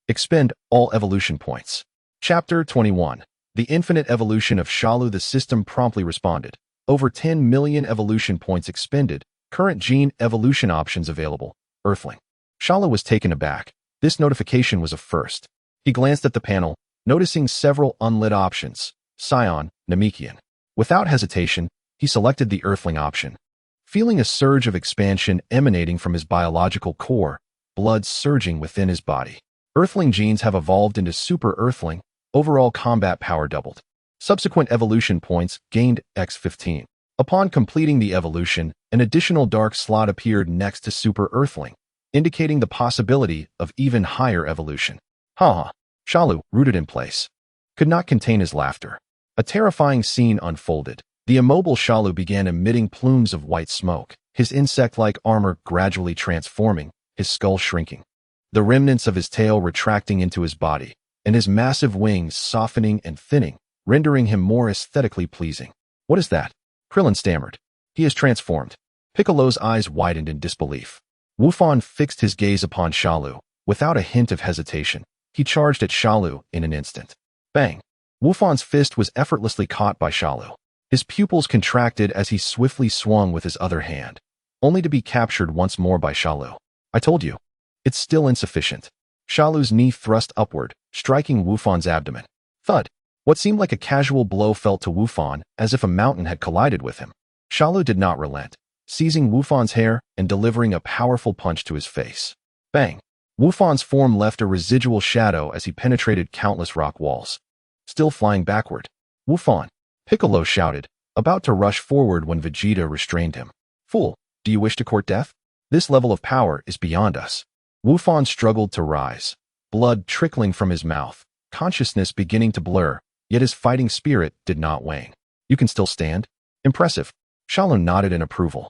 Expend all evolution points. Chapter 21. The infinite evolution of Shalu. The system promptly responded. Over 10 million evolution points expended. Current gene evolution options available. Earthling. Shalu was taken aback. This notification was a first. He glanced at the panel, noticing several unlit options. Saiyan, Namekian. Without hesitation, he selected the Earthling option. Feeling a surge of expansion emanating from his biological core, blood surging within his body. Earthling genes have evolved into Super Earthling. Overall combat power doubled. Subsequent evolution points gained x15. Upon completing the evolution, an additional dark slot appeared next to Super Earthling, indicating the possibility of even higher evolution. Haha. Shalu, rooted in place, could not contain his laughter. A terrifying scene unfolded. The immobile Shalu began emitting plumes of white smoke, his insect-like armor gradually transforming, his skull shrinking, the remnants of his tail retracting into his body, and his massive wings softening and thinning, rendering him more aesthetically pleasing. What is that? Krillin stammered. He is transformed. Piccolo's eyes widened in disbelief. Wufan fixed his gaze upon Shalu. Without a hint of hesitation, he charged at Shalu in an instant. Bang! Wufan's fist was effortlessly caught by Shalu. His pupils contracted as he swiftly swung with his other hand, only to be captured once more by Shalu. I told you. It's still insufficient. Shalu's knee thrust upward, striking Wufan's abdomen. Thud! What seemed like a casual blow fell to Wufan, as if a mountain had collided with him. Shalu did not relent, seizing Wufan's hair and delivering a powerful punch to his face. Bang! Wufan's form left a residual shadow as he penetrated countless rock walls. Still flying backward. Wufan! Piccolo shouted, about to rush forward when Vegeta restrained him. Fool, do you wish to court death? This level of power is beyond us. Wufan struggled to rise, blood trickling from his mouth, consciousness beginning to blur, yet his fighting spirit did not wane. You can still stand? Impressive. Shalu nodded in approval.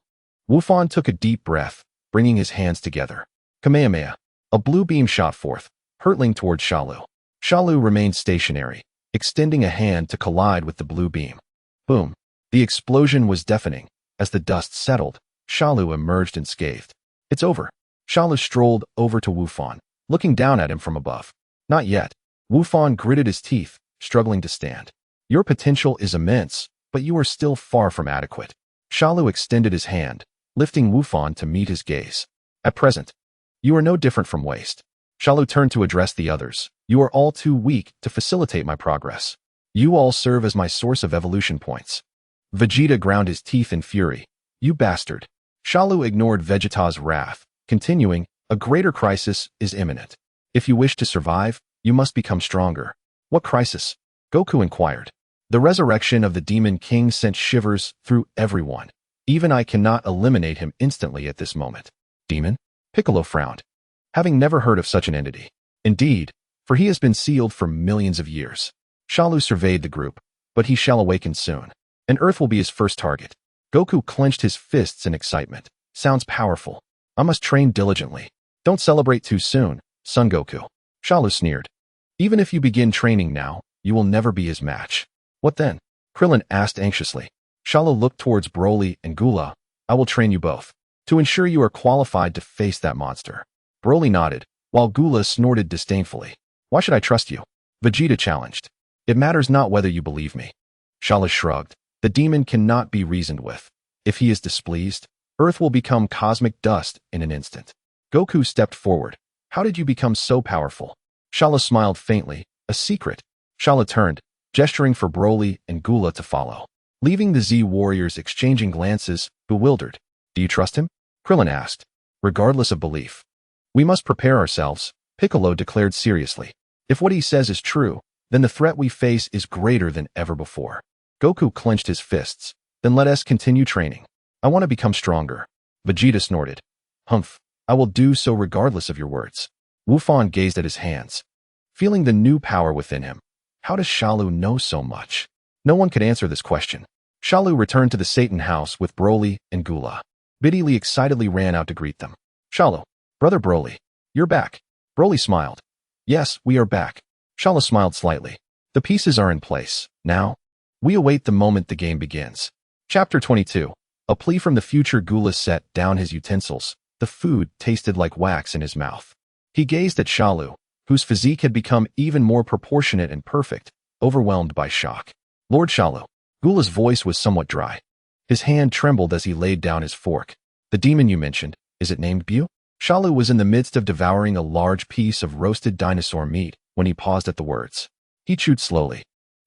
Wufan took a deep breath, bringing his hands together. Kamehameha. A blue beam shot forth, hurtling towards Shalu. Shalu remained stationary, extending a hand to collide with the blue beam. Boom. The explosion was deafening. As the dust settled, Shalu emerged unscathed. It's over. Shalu strolled over to Wufan, looking down at him from above. Not yet. Wufan gritted his teeth, struggling to stand. Your potential is immense, but you are still far from adequate. Shalu extended his hand, lifting Wufan to meet his gaze. At present, you are no different from waste. Shalu turned to address the others. You are all too weak to facilitate my progress. You all serve as my source of evolution points. Vegeta ground his teeth in fury. You bastard. Shalu ignored Vegeta's wrath, continuing, a greater crisis is imminent. If you wish to survive, you must become stronger. What crisis? Goku inquired. The resurrection of the Demon King sent shivers through everyone. Even I cannot eliminate him instantly at this moment. Demon? Piccolo frowned, having never heard of such an entity. Indeed, for he has been sealed for millions of years. Shalu surveyed the group, but he shall awaken soon, and Earth will be his first target. Goku clenched his fists in excitement. Sounds powerful. I must train diligently. Don't celebrate too soon, Son Goku. Shalu sneered. Even if you begin training now, you will never be his match. What then? Krillin asked anxiously. Shalu looked towards Broly and Gula. I will train you both, to ensure you are qualified to face that monster. Broly nodded, while Gula snorted disdainfully. Why should I trust you? Vegeta challenged. It matters not whether you believe me. Shalu shrugged. The demon cannot be reasoned with. If he is displeased, Earth will become cosmic dust in an instant. Goku stepped forward. How did you become so powerful? Shalu smiled faintly. A secret. Shalu turned, gesturing for Broly and Gula to follow, leaving the Z warriors exchanging glances, bewildered. Do you trust him? Krillin asked. Regardless of belief. We must prepare ourselves, Piccolo declared seriously. If what he says is true, then the threat we face is greater than ever before. Goku clenched his fists. Then let us continue training. I want to become stronger. Vegeta snorted. Humph. I will do so regardless of your words. Wufan gazed at his hands, feeling the new power within him. How does Shalu know so much? No one could answer this question. Shalu returned to the Satan house with Broly and Gula. Biddy excitedly ran out to greet them. Shalu, brother Broly, you're back. Broly smiled. Yes, we are back. Shalu smiled slightly. The pieces are in place. Now, We await the moment the game begins. Chapter 22. A plea from the future. Gula set down his utensils. The food tasted like wax in his mouth. He gazed at Shalu, whose physique had become even more proportionate and perfect, overwhelmed by shock. Lord Shalu. Gula's voice was somewhat dry. His hand trembled as he laid down his fork. The demon you mentioned, is it named Bu? Shalu was in the midst of devouring a large piece of roasted dinosaur meat when he paused at the words. He chewed slowly,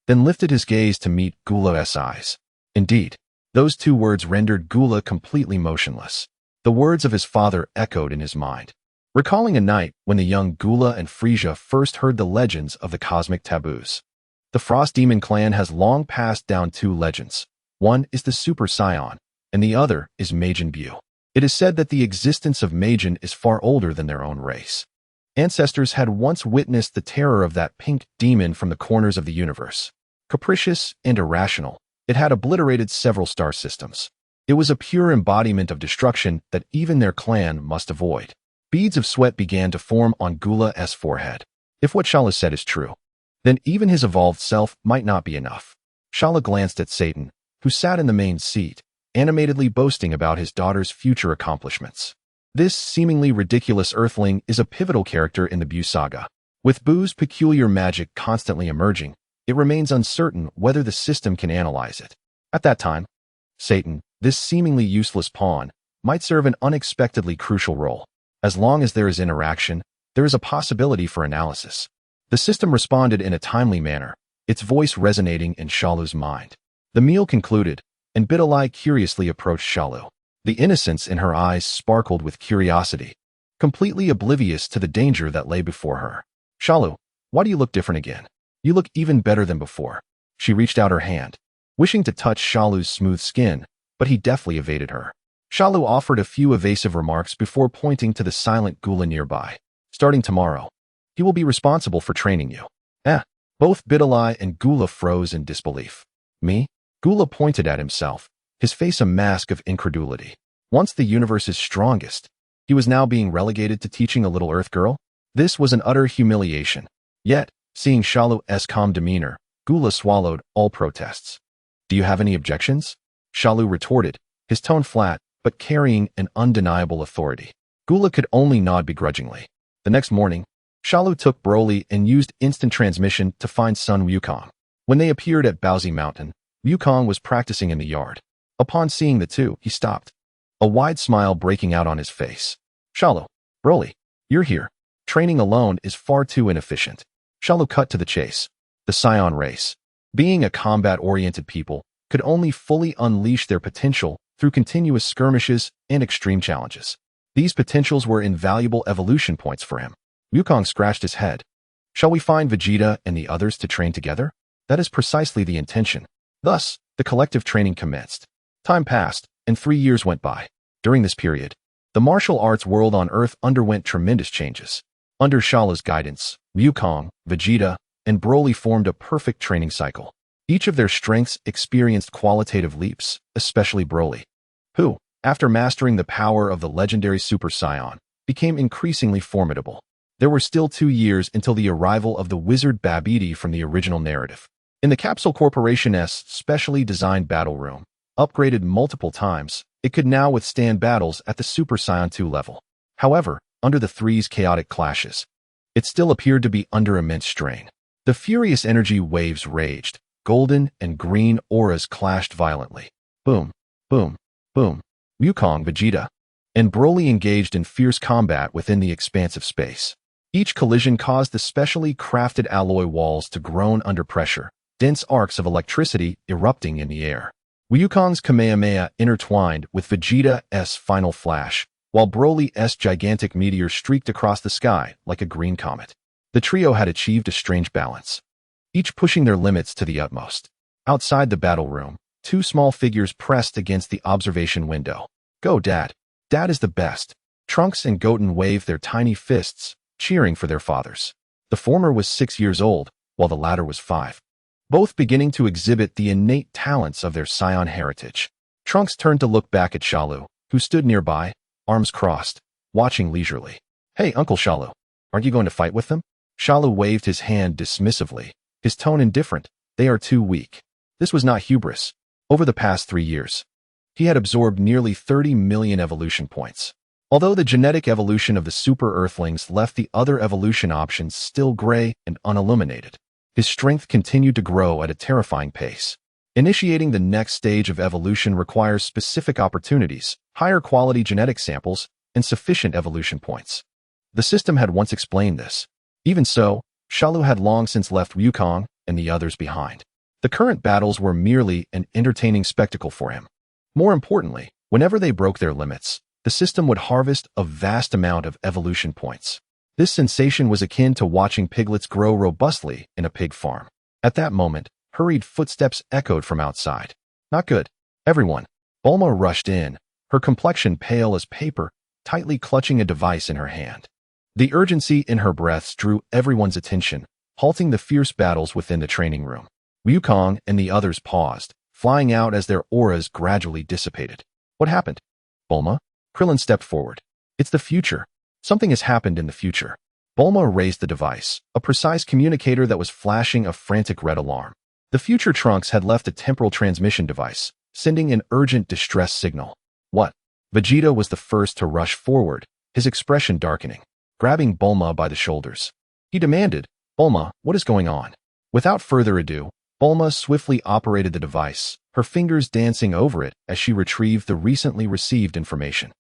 then lifted his gaze to meet Gula's eyes. Indeed, those two words rendered Gula completely motionless. The words of his father echoed in his mind, recalling a night when the young Gula and Frieza first heard the legends of the cosmic taboos. The Frost Demon clan has long passed down two legends. One is the Super Saiyan, and the other is Majin Bu. It is said that the existence of Majin is far older than their own race. Ancestors had once witnessed the terror of that pink demon from the corners of the universe. Capricious and irrational, it had obliterated several star systems. It was a pure embodiment of destruction that even their clan must avoid. Beads of sweat began to form on Gula's forehead. If what Shala said is true, then even his evolved self might not be enough. Shala glanced at Satan, who sat in the main seat, animatedly boasting about his daughter's future accomplishments. This seemingly ridiculous Earthling is a pivotal character in the Bu saga. With Bu's peculiar magic constantly emerging, it remains uncertain whether the system can analyze it. At that time, Satan, this seemingly useless pawn, might serve an unexpectedly crucial role. As long as there is interaction, there is a possibility for analysis. The system responded in a timely manner, its voice resonating in Shalu's mind. The meal concluded, and Bidalai curiously approached Shalu. The innocence in her eyes sparkled with curiosity, completely oblivious to the danger that lay before her. Shalu, why do you look different again? You look even better than before. She reached out her hand, wishing to touch Shalu's smooth skin, but he deftly evaded her. Shalu offered a few evasive remarks before pointing to the silent Gula nearby. Starting tomorrow, he will be responsible for training you. Both Bidalai and Gula froze in disbelief. Me? Gula pointed at himself, his face a mask of incredulity. Once the universe's strongest, he was now being relegated to teaching a little Earth girl? This was an utter humiliation. Yet, seeing Shalu's calm demeanor, Gula swallowed all protests. Do you have any objections? Shalu retorted, his tone flat, but carrying an undeniable authority. Gula could only nod begrudgingly. The next morning, Shalu took Broly and used instant transmission to find Sun Wukong. When they appeared at Baozi Mountain, Wukong was practicing in the yard. Upon seeing the two, he stopped, a wide smile breaking out on his face. Shalu, Broly, you're here. Training alone is far too inefficient. Shalu cut to the chase. The Saiyan race, being a combat-oriented people, could only fully unleash their potential through continuous skirmishes and extreme challenges. These potentials were invaluable evolution points for him. Wukong scratched his head. Shall we find Vegeta and the others to train together? That is precisely the intention. Thus, the collective training commenced. Time passed, and 3 years went by. During this period, the martial arts world on Earth underwent tremendous changes. Under Shala's guidance, Wukong, Vegeta, and Broly formed a perfect training cycle. Each of their strengths experienced qualitative leaps, especially Broly, who, after mastering the power of the legendary Super Saiyan, became increasingly formidable. There were still 2 years until the arrival of the wizard Babidi from the original narrative. In the Capsule Corporation's specially designed battle room, upgraded multiple times, it could now withstand battles at the Super Saiyan 2 level. However, under the three's chaotic clashes, it still appeared to be under immense strain. The furious energy waves raged, golden and green auras clashed violently. Boom, boom, boom. Wukong, Vegeta, and Broly engaged in fierce combat within the expansive space. Each collision caused the specially crafted alloy walls to groan under pressure, dense arcs of electricity erupting in the air. Wukong's Kamehameha intertwined with Vegeta's final flash, while Broly's gigantic meteor streaked across the sky like a green comet. The trio had achieved a strange balance, each pushing their limits to the utmost. Outside the battle room, 2 small figures pressed against the observation window. Go, Dad. Dad is the best. Trunks and Goten waved their tiny fists, cheering for their fathers. The former was 6 years old, while the latter was 5. Both beginning to exhibit the innate talents of their Saiyan heritage. Trunks turned to look back at Shalu, who stood nearby, arms crossed, watching leisurely. Hey, Uncle Shalu, aren't you going to fight with them? Shalu waved his hand dismissively, his tone indifferent. They are too weak. This was not hubris. Over the past 3 years, he had absorbed nearly 30 million evolution points. Although the genetic evolution of the Super Earthlings left the other evolution options still gray and unilluminated, his strength continued to grow at a terrifying pace. Initiating the next stage of evolution requires specific opportunities, higher quality genetic samples, and sufficient evolution points. The system had once explained this. Even so, Shalu had long since left Wukong and the others behind. The current battles were merely an entertaining spectacle for him. More importantly, whenever they broke their limits, the system would harvest a vast amount of evolution points. This sensation was akin to watching piglets grow robustly in a pig farm. At that moment, hurried footsteps echoed from outside. Not good. Everyone. Bulma rushed in, her complexion pale as paper, tightly clutching a device in her hand. The urgency in her breaths drew everyone's attention, halting the fierce battles within the training room. Wukong and the others paused, flying out as their auras gradually dissipated. What happened? Bulma? Krillin stepped forward. It's the future. Something has happened in the future. Bulma raised the device, a precise communicator that was flashing a frantic red alarm. The future Trunks had left a temporal transmission device, sending an urgent distress signal. What? Vegeta was the first to rush forward, his expression darkening, grabbing Bulma by the shoulders. He demanded, Bulma, what is going on? Without further ado, Bulma swiftly operated the device, her fingers dancing over it as she retrieved the recently received information.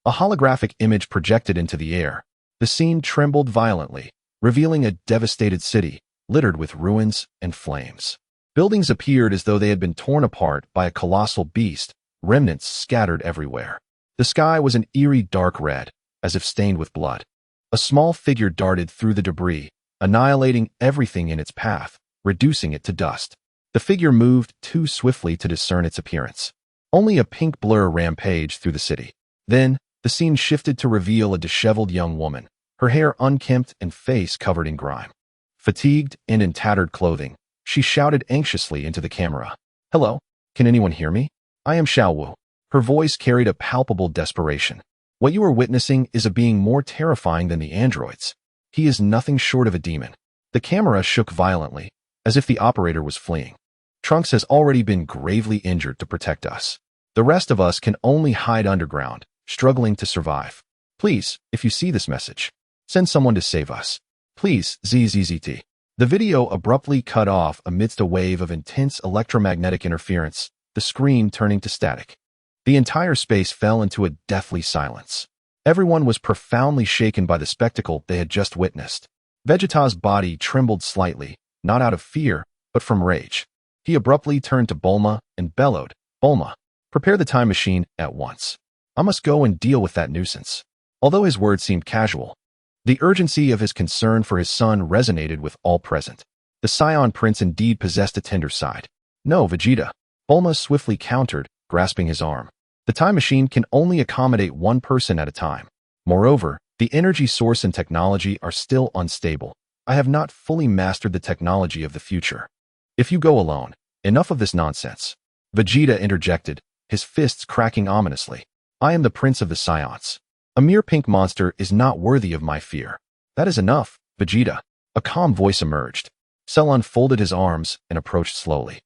A holographic image projected into the air. The scene trembled violently, revealing a devastated city, littered with ruins and flames. Buildings appeared as though they had been torn apart by a colossal beast, remnants scattered everywhere. The sky was an eerie dark red, as if stained with blood. A small figure darted through the debris, annihilating everything in its path, reducing it to dust. The figure moved too swiftly to discern its appearance. Only a pink blur rampaged through the city. Then, the scene shifted to reveal a disheveled young woman, her hair unkempt and face covered in grime. Fatigued and in tattered clothing, she shouted anxiously into the camera. Hello, can anyone hear me? I am Shalu. Her voice carried a palpable desperation. What you are witnessing is a being more terrifying than the androids. He is nothing short of a demon. The camera shook violently, as if the operator was fleeing. Trunks has already been gravely injured to protect us. The rest of us can only hide underground, struggling to survive. Please, if you see this message, send someone to save us. Please, ZZZT. The video abruptly cut off amidst a wave of intense electromagnetic interference, the screen turning to static. The entire space fell into a deathly silence. Everyone was profoundly shaken by the spectacle they had just witnessed. Vegeta's body trembled slightly, not out of fear, but from rage. He abruptly turned to Bulma and bellowed, Bulma, prepare the time machine at once. I must go and deal with that nuisance. Although his words seemed casual, the urgency of his concern for his son resonated with all present. The Saiyan prince indeed possessed a tender side. No, Vegeta. Bulma swiftly countered, grasping his arm. The time machine can only accommodate one person at a time. Moreover, the energy source and technology are still unstable. I have not fully mastered the technology of the future. If you go alone, enough of this nonsense. Vegeta interjected, his fists cracking ominously. I am the prince of the Saiyans. A mere pink monster is not worthy of my fear. That is enough, Vegeta. A calm voice emerged. Cell unfolded his arms and approached slowly.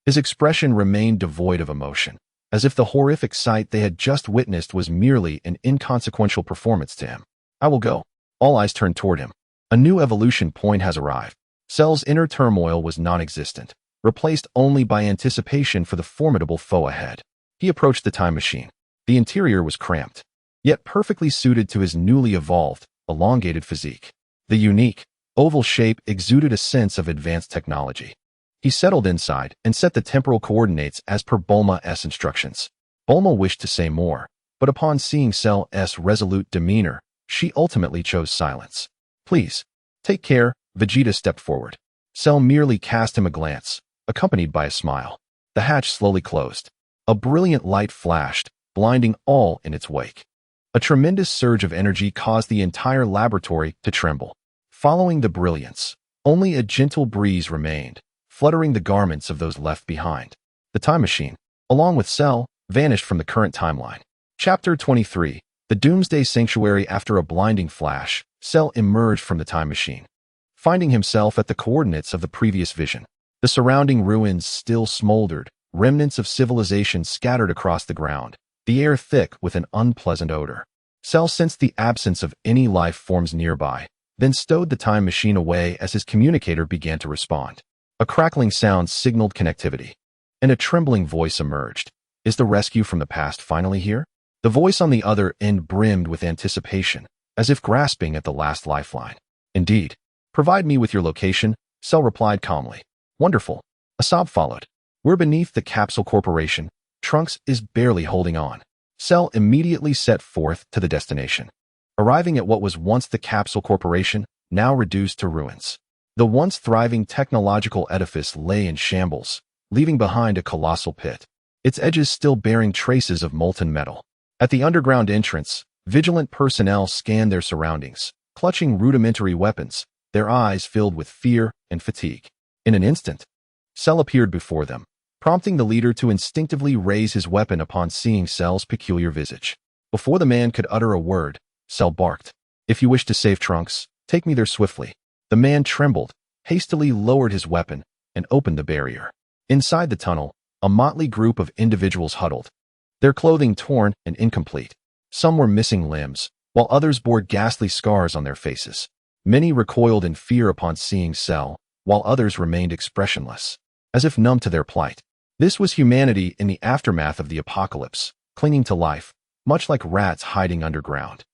His expression remained devoid of emotion, as if the horrific sight they had just witnessed was merely an inconsequential performance to him. I will go. All eyes turned toward him. A new evolution point has arrived. Cell's inner turmoil was non-existent, replaced only by anticipation for the formidable foe ahead. He approached the time machine. The interior was cramped, yet perfectly suited to his newly evolved, elongated physique. The unique, oval shape exuded a sense of advanced technology. He settled inside and set the temporal coordinates as per Bulma's instructions. Bulma wished to say more, but upon seeing Cell's resolute demeanor, she ultimately chose silence. Please, take care, Vegeta stepped forward. Cell merely cast him a glance, accompanied by a smile. The hatch slowly closed. A brilliant light flashed, blinding all in its wake. A tremendous surge of energy caused the entire laboratory to tremble. Following the brilliance, only a gentle breeze remained, fluttering the garments of those left behind. The time machine, along with Cell, vanished from the current timeline. Chapter 23, The Doomsday Sanctuary. After a blinding flash, Cell emerged from the time machine, finding himself at the coordinates of the previous vision. The surrounding ruins still smoldered, remnants of civilization scattered across the ground, the air thick with an unpleasant odor. Cell sensed the absence of any life forms nearby, then stowed the time machine away as his communicator began to respond. A crackling sound signaled connectivity, and a trembling voice emerged. Is the rescue from the past finally here? The voice on the other end brimmed with anticipation, as if grasping at the last lifeline. Indeed. Provide me with your location, Cell replied calmly. Wonderful. A sob followed. We're beneath the Capsule Corporation. Trunks is barely holding on. Cell immediately set forth to the destination. Arriving at what was once the Capsule Corporation, now reduced to ruins. The once thriving technological edifice lay in shambles, leaving behind a colossal pit, its edges still bearing traces of molten metal. At the underground entrance, vigilant personnel scanned their surroundings, clutching rudimentary weapons, their eyes filled with fear and fatigue. In an instant, Cell appeared before them, prompting the leader to instinctively raise his weapon upon seeing Cell's peculiar visage. Before the man could utter a word, Cell barked, "If you wish to save Trunks, take me there swiftly." The man trembled, hastily lowered his weapon, and opened the barrier. Inside the tunnel, a motley group of individuals huddled, their clothing torn and incomplete. Some were missing limbs, while others bore ghastly scars on their faces. Many recoiled in fear upon seeing Cell, while others remained expressionless, as if numb to their plight. This was humanity in the aftermath of the apocalypse, clinging to life, much like rats hiding underground.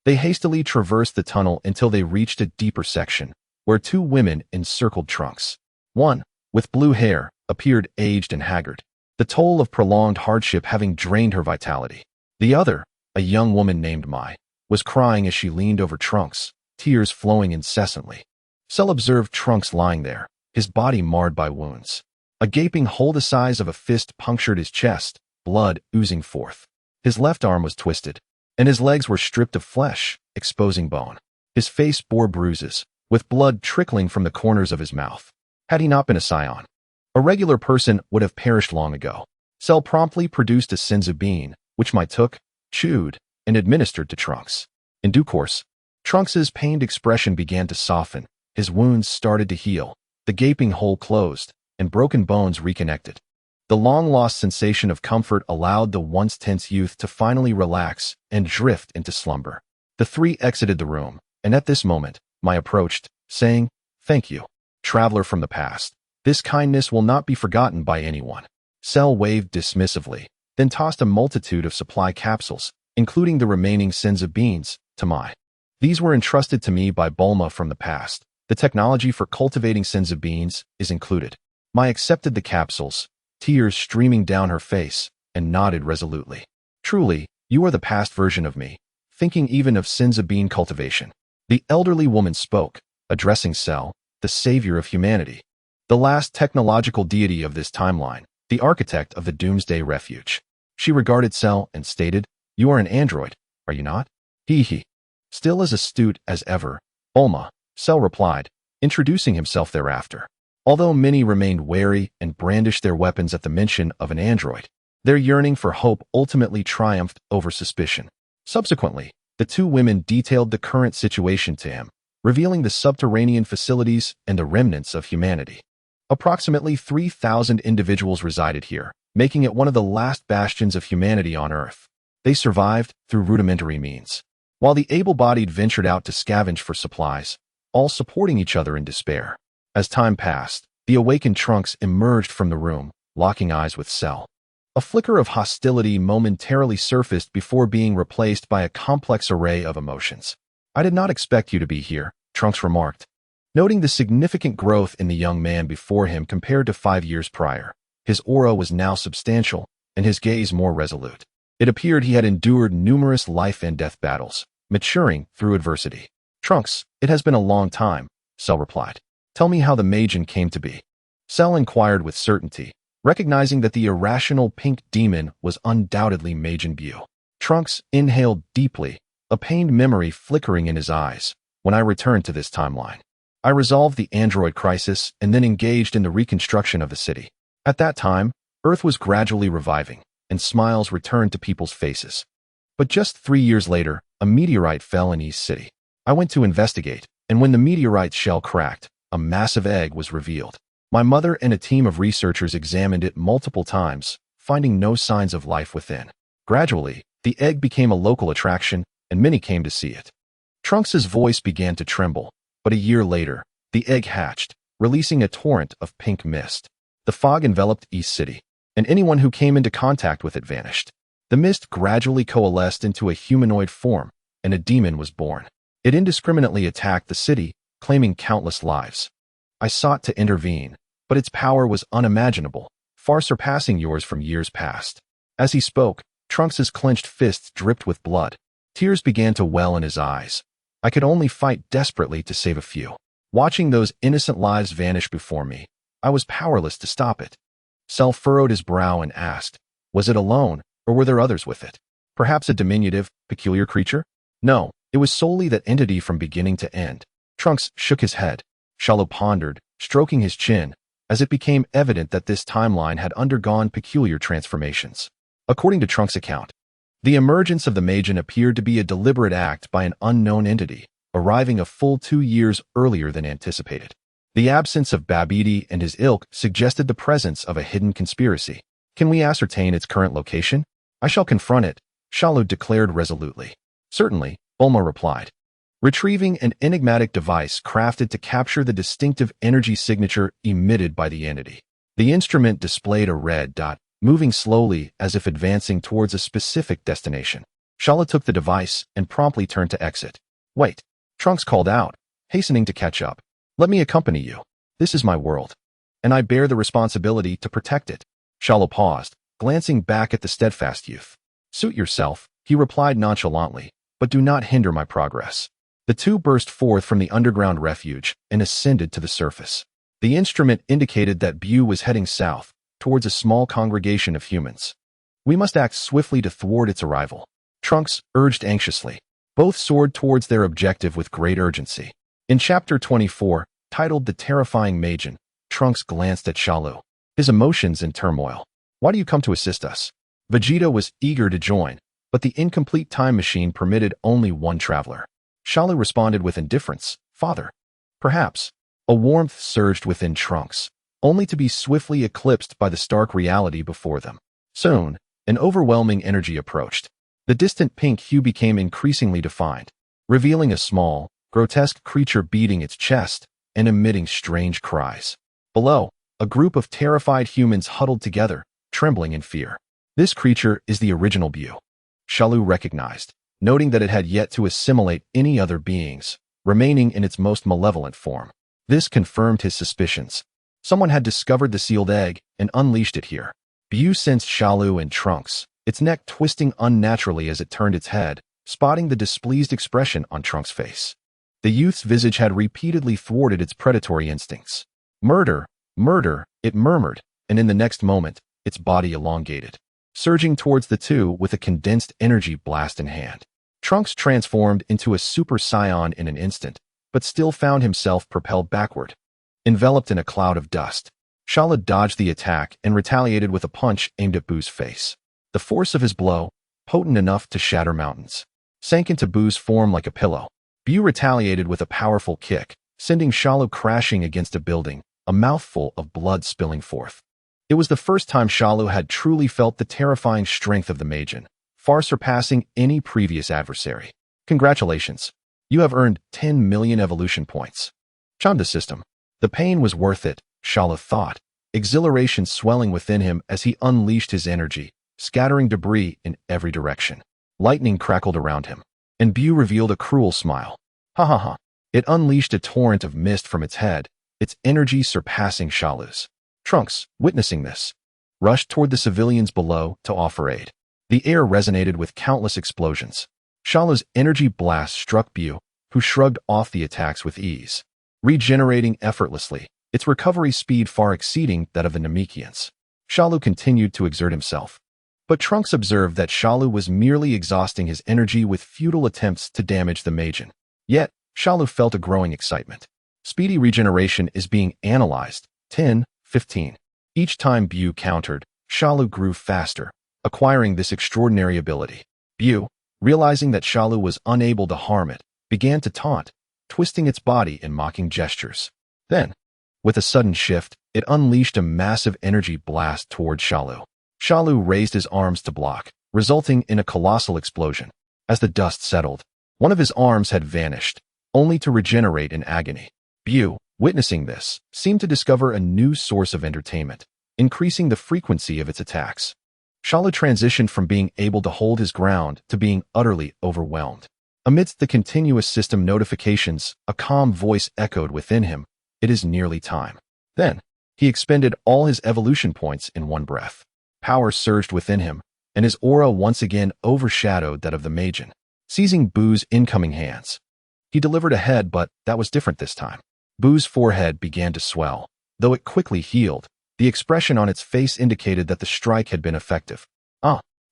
They hastily traversed the tunnel until they reached a deeper section, where two women encircled Trunks. One, with blue hair, appeared aged and haggard, the toll of prolonged hardship having drained her vitality. The other, a young woman named Mai, was crying as she leaned over Trunks, tears flowing incessantly. Cell observed Trunks lying there, his body marred by wounds. A gaping hole the size of a fist punctured his chest, blood oozing forth. His left arm was twisted, and his legs were stripped of flesh, exposing bone. His face bore bruises, with blood trickling from the corners of his mouth. Had he not been a Saiyan, a regular person would have perished long ago. Cell promptly produced a senzu bean, which Mai took, chewed, and administered to Trunks. In due course, Trunks's pained expression began to soften, his wounds started to heal, the gaping hole closed, and broken bones reconnected. The long-lost sensation of comfort allowed the once tense youth to finally relax and drift into slumber. The three exited the room, and at this moment, Mai approached, saying, "Thank you, traveler from the past. This kindness will not be forgotten by anyone." Cell waved dismissively, then tossed a multitude of supply capsules, including the remaining senzu beans, to Mai. "These were entrusted to me by Bulma from the past. The technology for cultivating senzu beans is included." Mai accepted the capsules, tears streaming down her face, and nodded resolutely. "Truly, you are the past version of me, thinking even of senzu bean cultivation." The elderly woman spoke, addressing Cell, the savior of humanity, the last technological deity of this timeline, the architect of the Doomsday Refuge. She regarded Cell and stated, "You are an android, are you not?" He. Still as astute as ever, Bulma, Cell replied, introducing himself thereafter. Although many remained wary and brandished their weapons at the mention of an android, their yearning for hope ultimately triumphed over suspicion. Subsequently, the two women detailed the current situation to him, revealing the subterranean facilities and the remnants of humanity. Approximately 3,000 individuals resided here, making it one of the last bastions of humanity on Earth. They survived through rudimentary means, while the able-bodied ventured out to scavenge for supplies, all supporting each other in despair. As time passed, the awakened Trunks emerged from the room, locking eyes with Cell. A flicker of hostility momentarily surfaced before being replaced by a complex array of emotions. "I did not expect you to be here," Trunks remarked, noting the significant growth in the young man before him compared to 5 years prior. His aura was now substantial, and his gaze more resolute. It appeared he had endured numerous life and death battles, maturing through adversity. "Trunks, it has been a long time," Cell replied. "Tell me how the Majin came to be." Cell inquired with certainty, recognizing that the irrational pink demon was undoubtedly Majin Buu. Trunks inhaled deeply, a pained memory flickering in his eyes. "When I returned to this timeline, I resolved the android crisis and then engaged in the reconstruction of the city. At that time, Earth was gradually reviving, and smiles returned to people's faces. But just 3 years later, a meteorite fell in East City. I went to investigate, and when the meteorite's shell cracked, a massive egg was revealed. My mother and a team of researchers examined it multiple times, finding no signs of life within. Gradually, the egg became a local attraction, and many came to see it. Trunks' voice began to tremble, but a year later, the egg hatched, releasing a torrent of pink mist. The fog enveloped East City, and anyone who came into contact with it vanished. The mist gradually coalesced into a humanoid form, and a demon was born. It indiscriminately attacked the city, claiming countless lives. I sought to intervene, but its power was unimaginable, far surpassing yours from years past. As he spoke, Trunks' clenched fists dripped with blood. Tears began to well in his eyes. I could only fight desperately to save a few. Watching those innocent lives vanish before me, I was powerless to stop it. Cell furrowed his brow and asked, was it alone, or were there others with it? Perhaps a diminutive, peculiar creature? No, it was solely that entity from beginning to end. Trunks shook his head. Shalu pondered, stroking his chin, as it became evident that this timeline had undergone peculiar transformations. According to Trunks' account, the emergence of the Majin appeared to be a deliberate act by an unknown entity, arriving a full 2 years earlier than anticipated. The absence of Babidi and his ilk suggested the presence of a hidden conspiracy. Can we ascertain its current location? I shall confront it, Shalu declared resolutely. Certainly, Bulma replied. Retrieving an enigmatic device crafted to capture the distinctive energy signature emitted by the entity. The instrument displayed a red dot, moving slowly as if advancing towards a specific destination. Shalu took the device and promptly turned to exit. Wait, Trunks called out, hastening to catch up. Let me accompany you. This is my world, and I bear the responsibility to protect it. Shalu paused, glancing back at the steadfast youth. Suit yourself, he replied nonchalantly, but do not hinder my progress. The two burst forth from the underground refuge and ascended to the surface. The instrument indicated that Bu was heading south, towards a small congregation of humans. We must act swiftly to thwart its arrival, Trunks urged anxiously. Both soared towards their objective with great urgency. In Chapter 24, titled The Terrifying Majin, Trunks glanced at Shalu, his emotions in turmoil. Why do you come to assist us? Vegeta was eager to join, but the incomplete time machine permitted only one traveler. Shalu responded with indifference, Father. Perhaps. A warmth surged within Trunks, only to be swiftly eclipsed by the stark reality before them. Soon, an overwhelming energy approached. The distant pink hue became increasingly defined, revealing a small, grotesque creature beating its chest and emitting strange cries. Below, a group of terrified humans huddled together, trembling in fear. This creature is the original Bu, Shalu recognized, noting that it had yet to assimilate any other beings, remaining in its most malevolent form. This confirmed his suspicions. Someone had discovered the sealed egg and unleashed it here. Bu sensed Shalu and Trunks, its neck twisting unnaturally as it turned its head, spotting the displeased expression on Trunks' face. The youth's visage had repeatedly thwarted its predatory instincts. Murder, murder, it murmured, and in the next moment, its body elongated, surging towards the two with a condensed energy blast in hand. Trunks transformed into a Super Saiyan in an instant, but still found himself propelled backward. Enveloped in a cloud of dust, Shalu dodged the attack and retaliated with a punch aimed at Bu's face. The force of his blow, potent enough to shatter mountains, sank into Bu's form like a pillow. Bu retaliated with a powerful kick, sending Shalu crashing against a building, a mouthful of blood spilling forth. It was the first time Shalu had truly felt the terrifying strength of the Majin, far surpassing any previous adversary. Congratulations. You have earned 10 million evolution points. Chanda system. The pain was worth it, Shalu thought, exhilaration swelling within him as he unleashed his energy, scattering debris in every direction. Lightning crackled around him, and Bu revealed a cruel smile. Ha ha ha. It unleashed a torrent of mist from its head, its energy surpassing Shalu's. Trunks, witnessing this, rushed toward the civilians below to offer aid. The air resonated with countless explosions. Shalu's energy blast struck Bu, who shrugged off the attacks with ease, regenerating effortlessly, its recovery speed far exceeding that of the Namekians. Shalu continued to exert himself, but Trunks observed that Shalu was merely exhausting his energy with futile attempts to damage the Majin. Yet, Shalu felt a growing excitement. Speedy regeneration is being analyzed. 10, 15. Each time Bu countered, Shalu grew faster, acquiring this extraordinary ability. Bu, realizing that Shalu was unable to harm it, began to taunt, twisting its body in mocking gestures. Then, With a sudden shift, it unleashed a massive energy blast toward Shalu. Shalu raised his arms to block, resulting in a colossal explosion. As the dust settled, one of his arms had vanished, only to regenerate in agony. Bu, witnessing this, seemed to discover a new source of entertainment, increasing the frequency of its attacks. Shalu transitioned from being able to hold his ground to being utterly overwhelmed. Amidst the continuous system notifications, a calm voice echoed within him, "It is nearly time." Then, he expended all his evolution points in one breath. Power surged within him, and his aura once again overshadowed that of the Majin. Seizing Bu's incoming hands, he delivered a head, but that was different this time. Bu's forehead began to swell. Though it quickly healed, the expression on its face indicated that the strike had been effective.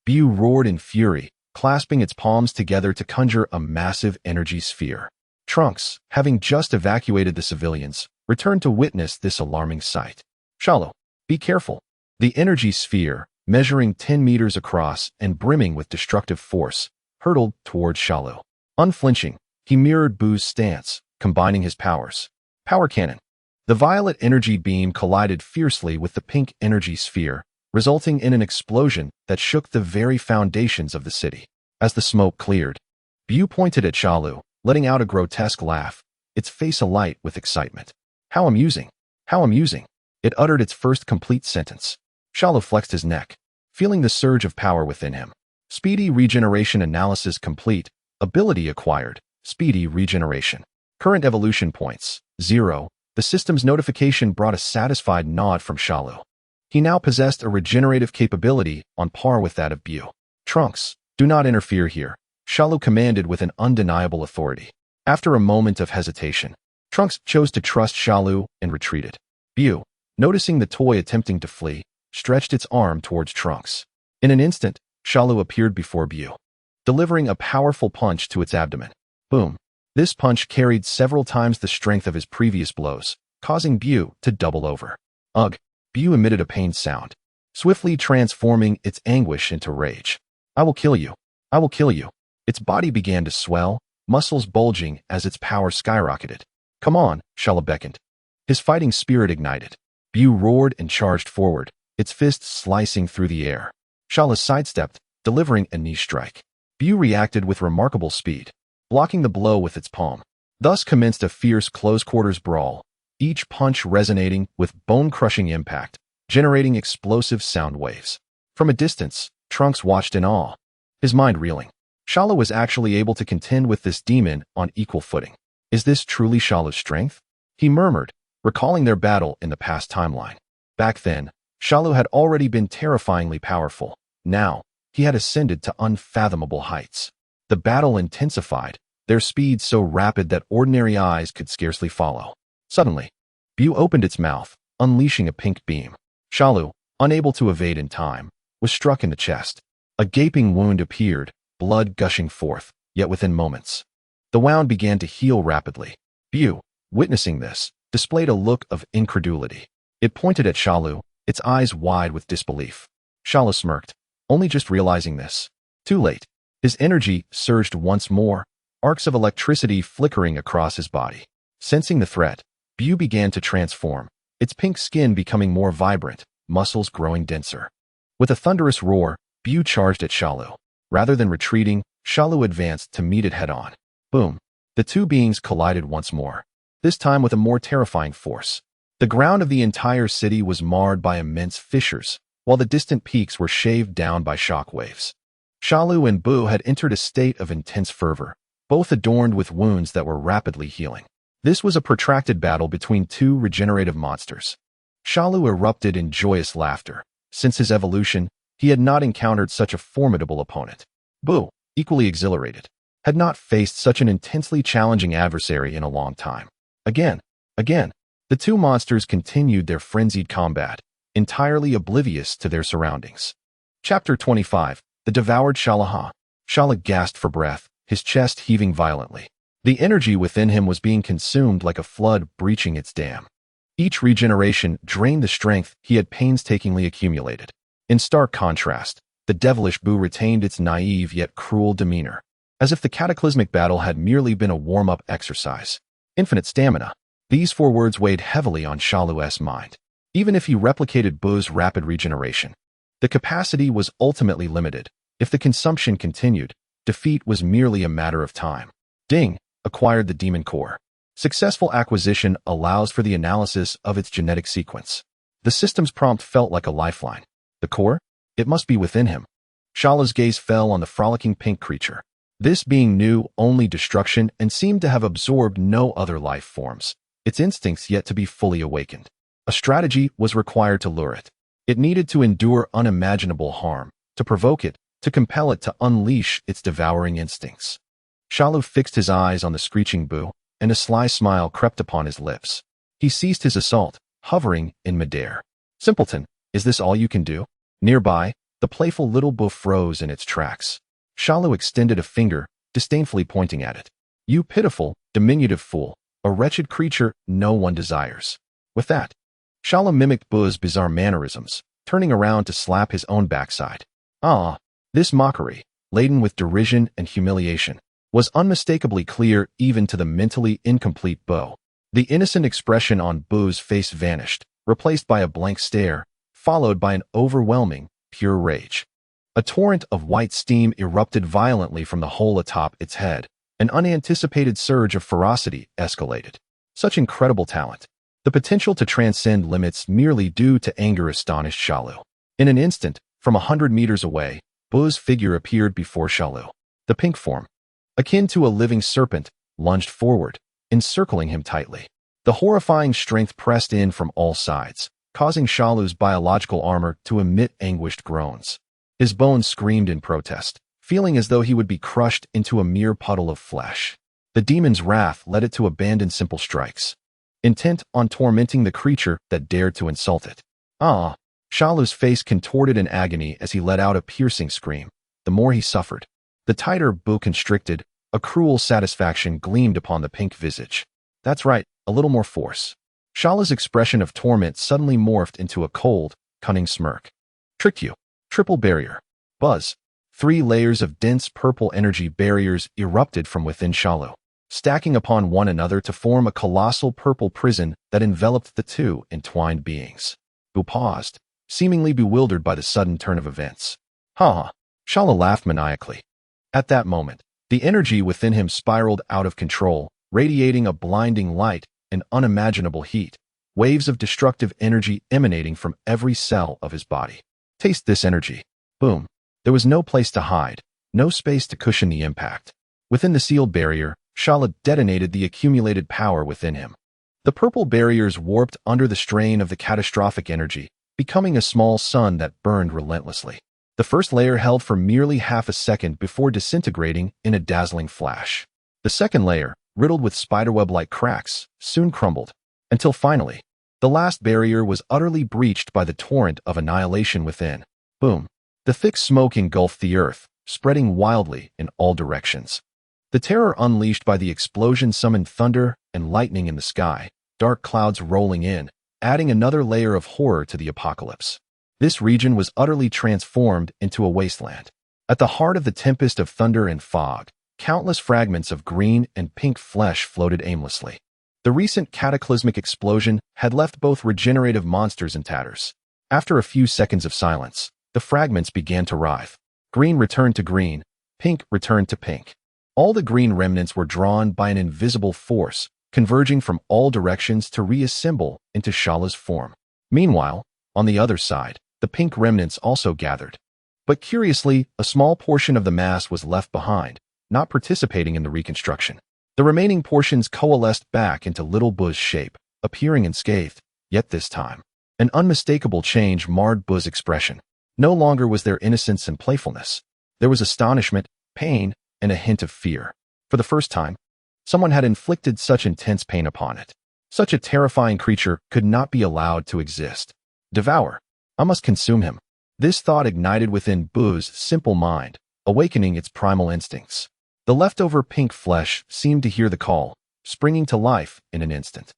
Bu roared in fury, clasping its palms together to conjure a massive energy sphere. Trunks, having just evacuated the civilians, returned to witness this alarming sight. "Shalu, be careful." The energy sphere, measuring 10 meters across and brimming with destructive force, hurtled toward Shalu. Unflinching, he mirrored Bu's stance, combining his powers. Power cannon. The violet energy beam collided fiercely with the pink energy sphere, resulting in an explosion that shook the very foundations of the city. As the smoke cleared, Bu pointed at Shalu, letting out a grotesque laugh, its face alight with excitement. "How amusing! How amusing!" It uttered its first complete sentence. Shalu flexed his neck, feeling the surge of power within him. Speedy regeneration analysis complete. Ability acquired. Speedy regeneration. Current evolution points, 0. The system's notification brought a satisfied nod from Shalu. He now possessed a regenerative capability on par with that of Bu. "Trunks, do not interfere here," Shalu commanded with an undeniable authority. After a moment of hesitation, Trunks chose to trust Shalu and retreated. Bu, noticing the toy attempting to flee, stretched its arm towards Trunks. In an instant, Shalu appeared before Bu, delivering a powerful punch to its abdomen. Boom. This punch carried several times the strength of his previous blows, causing Bu to double over. Ugh! Bu emitted a pained sound, swiftly transforming its anguish into rage. "I will kill you. I will kill you." Its body began to swell, muscles bulging as its power skyrocketed. "Come on," Shalu beckoned. His fighting spirit ignited. Bu roared and charged forward, its fists slicing through the air. Shalu sidestepped, delivering a knee strike. Bu reacted with remarkable speed, blocking the blow with its palm. Thus commenced a fierce close-quarters brawl, each punch resonating with bone-crushing impact, generating explosive sound waves. From a distance, Trunks watched in awe, his mind reeling. Shalu was actually able to contend with this demon on equal footing. Is this truly Shalu's strength? He murmured, recalling their battle in the past timeline. Back then, Shalu had already been terrifyingly powerful. Now, he had ascended to unfathomable heights. The battle intensified, their speed so rapid that ordinary eyes could scarcely follow. Suddenly, Bu opened its mouth, unleashing a pink beam. Shalu, unable to evade in time, was struck in the chest. A gaping wound appeared, blood gushing forth, yet within moments. The wound began to heal rapidly. Bu, witnessing this, displayed a look of incredulity. It pointed at Shalu, its eyes wide with disbelief. Shalu smirked, only just realizing this. Too late. His energy surged once more, arcs of electricity flickering across his body. Sensing the threat, Bu began to transform, its pink skin becoming more vibrant, muscles growing denser. With a thunderous roar, Bu charged at Shalu. Rather than retreating, Shalu advanced to meet it head-on. Boom. The two beings collided once more, this time with a more terrifying force. The ground of the entire city was marred by immense fissures, while the distant peaks were shaved down by shock waves. Shalu and Bu had entered a state of intense fervor, both adorned with wounds that were rapidly healing. This was a protracted battle between two regenerative monsters. Shalu erupted in joyous laughter. Since his evolution, he had not encountered such a formidable opponent. Bu, equally exhilarated, had not faced such an intensely challenging adversary in a long time. Again, the two monsters continued their frenzied combat, entirely oblivious to their surroundings. Chapter 25. The Devoured Shalaha. Shalu gasped for breath, his chest heaving violently. The energy within him was being consumed like a flood breaching its dam. Each regeneration drained the strength he had painstakingly accumulated. In stark contrast, the devilish Bu retained its naive yet cruel demeanor, as if the cataclysmic battle had merely been a warm-up exercise. Infinite stamina. These 4 words weighed heavily on Shalu's mind. Even if he replicated Bu's rapid regeneration, the capacity was ultimately limited. If the consumption continued, defeat was merely a matter of time. Ding acquired the demon core. Successful acquisition allows for the analysis of its genetic sequence. The system's prompt felt like a lifeline. The core? It must be within him. Shalu's gaze fell on the frolicking pink creature. This being knew only destruction and seemed to have absorbed no other life forms, its instincts yet to be fully awakened. A strategy was required to lure it. It needed to endure unimaginable harm, to provoke it, to compel it to unleash its devouring instincts. Shalu fixed his eyes on the screeching Bu, and a sly smile crept upon his lips. He ceased his assault, hovering in midair. Simpleton, is this all you can do? Nearby, the playful little Bu froze in its tracks. Shalu extended a finger, disdainfully pointing at it. You pitiful, diminutive fool, a wretched creature no one desires. With that, Shalu mimicked Bu's bizarre mannerisms, turning around to slap his own backside. Ah, this mockery, laden with derision and humiliation, was unmistakably clear even to the mentally incomplete Bu. The innocent expression on Bu's face vanished, replaced by a blank stare, followed by an overwhelming, pure rage. A torrent of white steam erupted violently from the hole atop its head. An unanticipated surge of ferocity escalated. Such incredible talent. The potential to transcend limits merely due to anger astonished Shalu. In an instant, from 100 meters away, Bu's figure appeared before Shalu. The pink form, akin to a living serpent, lunged forward, encircling him tightly. The horrifying strength pressed in from all sides, causing Shalu's biological armor to emit anguished groans. His bones screamed in protest, feeling as though he would be crushed into a mere puddle of flesh. The demon's wrath led it to abandon simple strikes, intent on tormenting the creature that dared to insult it. Ah! Shalu's face contorted in agony as he let out a piercing scream. The more he suffered, the tighter Bu constricted. A cruel satisfaction gleamed upon the pink visage. That's right, a little more force. Shalu's expression of torment suddenly morphed into a cold, cunning smirk. Tricked you. Triple barrier. Buzz. 3 layers of dense purple energy barriers erupted from within Shalu, stacking upon one another to form a colossal purple prison that enveloped the 2 entwined beings. Bu paused, seemingly bewildered by the sudden turn of events. Ha! Shalu laughed maniacally. At that moment, the energy within him spiraled out of control, radiating a blinding light and unimaginable heat, waves of destructive energy emanating from every cell of his body. Taste this energy. Boom. There was no place to hide, no space to cushion the impact. Within the sealed barrier, Shalu detonated the accumulated power within him. The purple barriers warped under the strain of the catastrophic energy, becoming a small sun that burned relentlessly. The first layer held for merely half a second before disintegrating in a dazzling flash. The second layer, riddled with spiderweb-like cracks, soon crumbled, until finally, the last barrier was utterly breached by the torrent of annihilation within. Boom. The thick smoke engulfed the earth, spreading wildly in all directions. The terror unleashed by the explosion summoned thunder and lightning in the sky, dark clouds rolling in, adding another layer of horror to the apocalypse. This region was utterly transformed into a wasteland. At the heart of the tempest of thunder and fog, countless fragments of green and pink flesh floated aimlessly. The recent cataclysmic explosion had left both regenerative monsters in tatters. After a few seconds of silence, the fragments began to writhe. Green returned to green, pink returned to pink. All the green remnants were drawn by an invisible force, converging from all directions to reassemble into Shalu's form. Meanwhile, on the other side, the pink remnants also gathered. But curiously, a small portion of the mass was left behind, not participating in the reconstruction. The remaining portions coalesced back into little Bu's shape, appearing unscathed, yet this time, an unmistakable change marred Bu's expression. No longer was there innocence and playfulness. There was astonishment, pain, and a hint of fear. For the first time, someone had inflicted such intense pain upon it. Such a terrifying creature could not be allowed to exist. Devour. I must consume him. This thought ignited within Bu's simple mind, awakening its primal instincts. The leftover pink flesh seemed to hear the call, springing to life in an instant.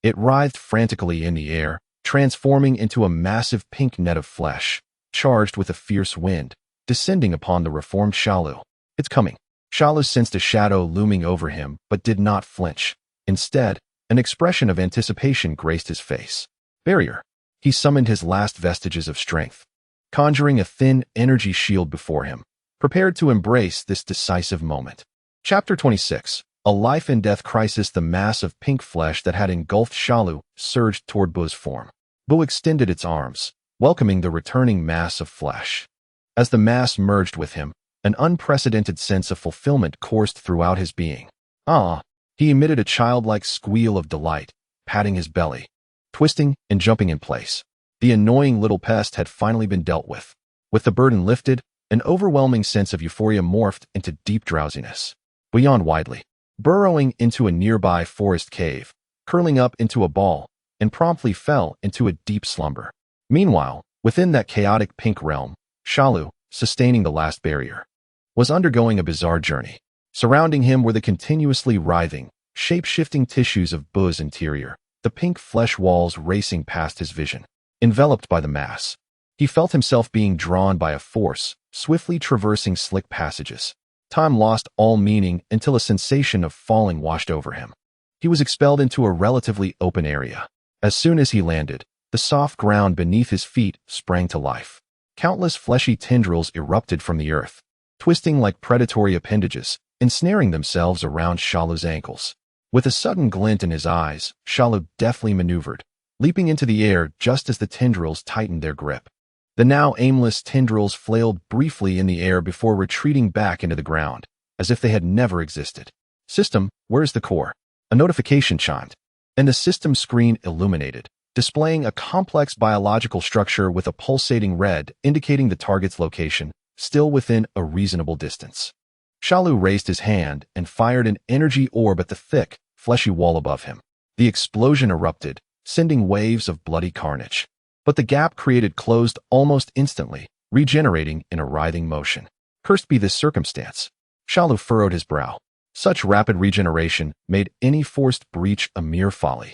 It writhed frantically in the air, transforming into a massive pink net of flesh, charged with a fierce wind, descending upon the reformed Shalu. It's coming. Shalu sensed a shadow looming over him, but did not flinch. Instead, An expression of anticipation graced his face. Barrier. He summoned his last vestiges of strength, conjuring a thin energy shield before him, prepared to embrace this decisive moment. Chapter 26. A life-and-death crisis. The mass of pink flesh that had engulfed Shalu surged toward Bu's form. Bu extended its arms, welcoming the returning mass of flesh. As the mass merged with him, an unprecedented sense of fulfillment coursed throughout his being. Ah! He emitted a childlike squeal of delight, patting his belly, twisting and jumping in place. The annoying little pest had finally been dealt with. With the burden lifted, an overwhelming sense of euphoria morphed into deep drowsiness. Bu yawned widely, burrowing into a nearby forest cave, curling up into a ball, and promptly fell into a deep slumber. Meanwhile, within that chaotic pink realm, Shalu, sustaining the last barrier, was undergoing a bizarre journey. Surrounding him were the continuously writhing, shape-shifting tissues of Bu's interior, the pink flesh walls racing past his vision. Enveloped by the mass, he felt himself being drawn by a force, swiftly traversing slick passages. Time lost all meaning until a sensation of falling washed over him. He was expelled into a relatively open area. As soon as he landed, the soft ground beneath his feet sprang to life. Countless fleshy tendrils erupted from the earth, twisting like predatory appendages, ensnaring themselves around Shalu's ankles. With a sudden glint in his eyes, Shalu deftly maneuvered, leaping into the air just as the tendrils tightened their grip. The now aimless tendrils flailed briefly in the air before retreating back into the ground, as if they had never existed. System, where's the core? A notification chimed, and the system screen illuminated, displaying a complex biological structure with a pulsating red indicating the target's location, still within a reasonable distance. Shalu raised his hand and fired an energy orb at the thick, fleshy wall above him. The explosion erupted, sending waves of bloody carnage. But the gap created closed almost instantly, regenerating in a writhing motion. Cursed be this circumstance. Shalu furrowed his brow. Such rapid regeneration made any forced breach a mere folly,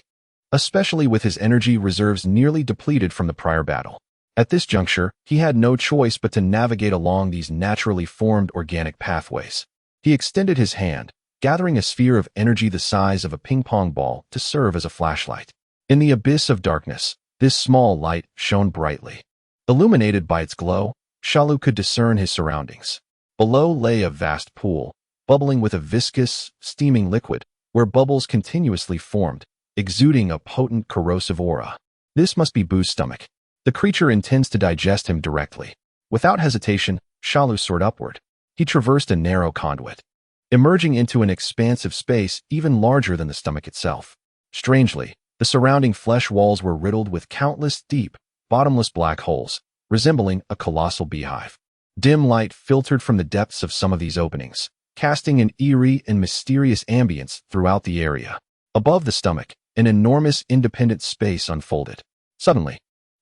especially with his energy reserves nearly depleted from the prior battle. At this juncture, he had no choice but to navigate along these naturally formed organic pathways. He extended his hand, gathering a sphere of energy the size of a ping-pong ball to serve as a flashlight. In the abyss of darkness, this small light shone brightly. Illuminated by its glow, Shalu could discern his surroundings. Below lay a vast pool, bubbling with a viscous, steaming liquid, where bubbles continuously formed, exuding a potent corrosive aura. This must be Bu's stomach. The creature intends to digest him directly. Without hesitation, Shalu soared upward. He traversed a narrow conduit, emerging into an expansive space even larger than the stomach itself. Strangely, the surrounding flesh walls were riddled with countless deep, bottomless black holes, resembling a colossal beehive. Dim light filtered from the depths of some of these openings, casting an eerie and mysterious ambience throughout the area. Above the stomach, an enormous independent space unfolded. Suddenly,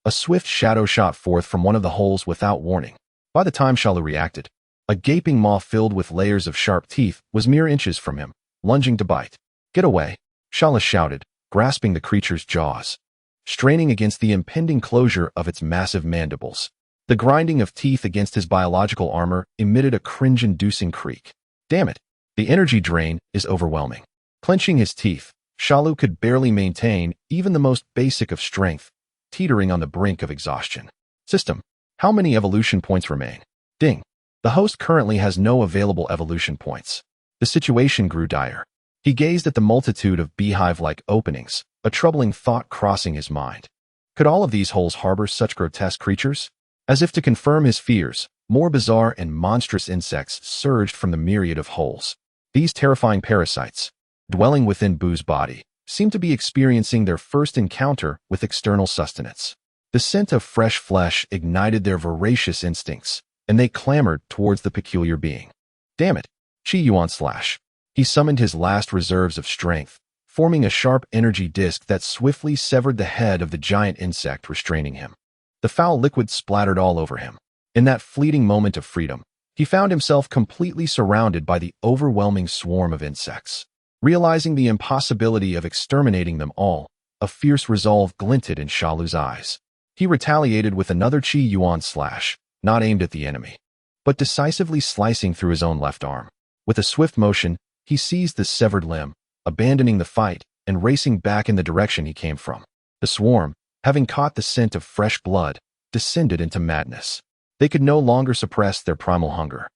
a swift shadow shot forth from one of the holes without warning. By the time Shalu reacted, a gaping maw filled with layers of sharp teeth was mere inches from him, lunging to bite. "Get away!" Shalus shouted, grasping the creature's jaws, straining against the impending closure of its massive mandibles. The grinding of teeth against his biological armor emitted a cringe-inducing creak. Damn it! The energy drain is overwhelming. Clenching his teeth, Shalu could barely maintain even the most basic of strength, teetering on the brink of exhaustion. System, how many evolution points remain? Ding. The host currently has no available evolution points. The situation grew dire. He gazed at the multitude of beehive-like openings, a troubling thought crossing his mind. Could all of these holes harbor such grotesque creatures? As if to confirm his fears, more bizarre and monstrous insects surged from the myriad of holes. These terrifying parasites, dwelling within Bu's body, seemed to be experiencing their first encounter with external sustenance. The scent of fresh flesh ignited their voracious instincts, and they clamored towards the peculiar being. Damn it! Chi Yuan slash. He summoned his last reserves of strength, forming a sharp energy disk that swiftly severed the head of the giant insect restraining him. The foul liquid splattered all over him. In that fleeting moment of freedom, he found himself completely surrounded by the overwhelming swarm of insects. Realizing the impossibility of exterminating them all, a fierce resolve glinted in Shalu's eyes. He retaliated with another Chi Yuan slash, not aimed at the enemy, but decisively slicing through his own left arm. With a swift motion, he seized the severed limb, abandoning the fight, and racing back in the direction he came from. The swarm, having caught the scent of fresh blood, descended into madness. They could no longer suppress their primal hunger,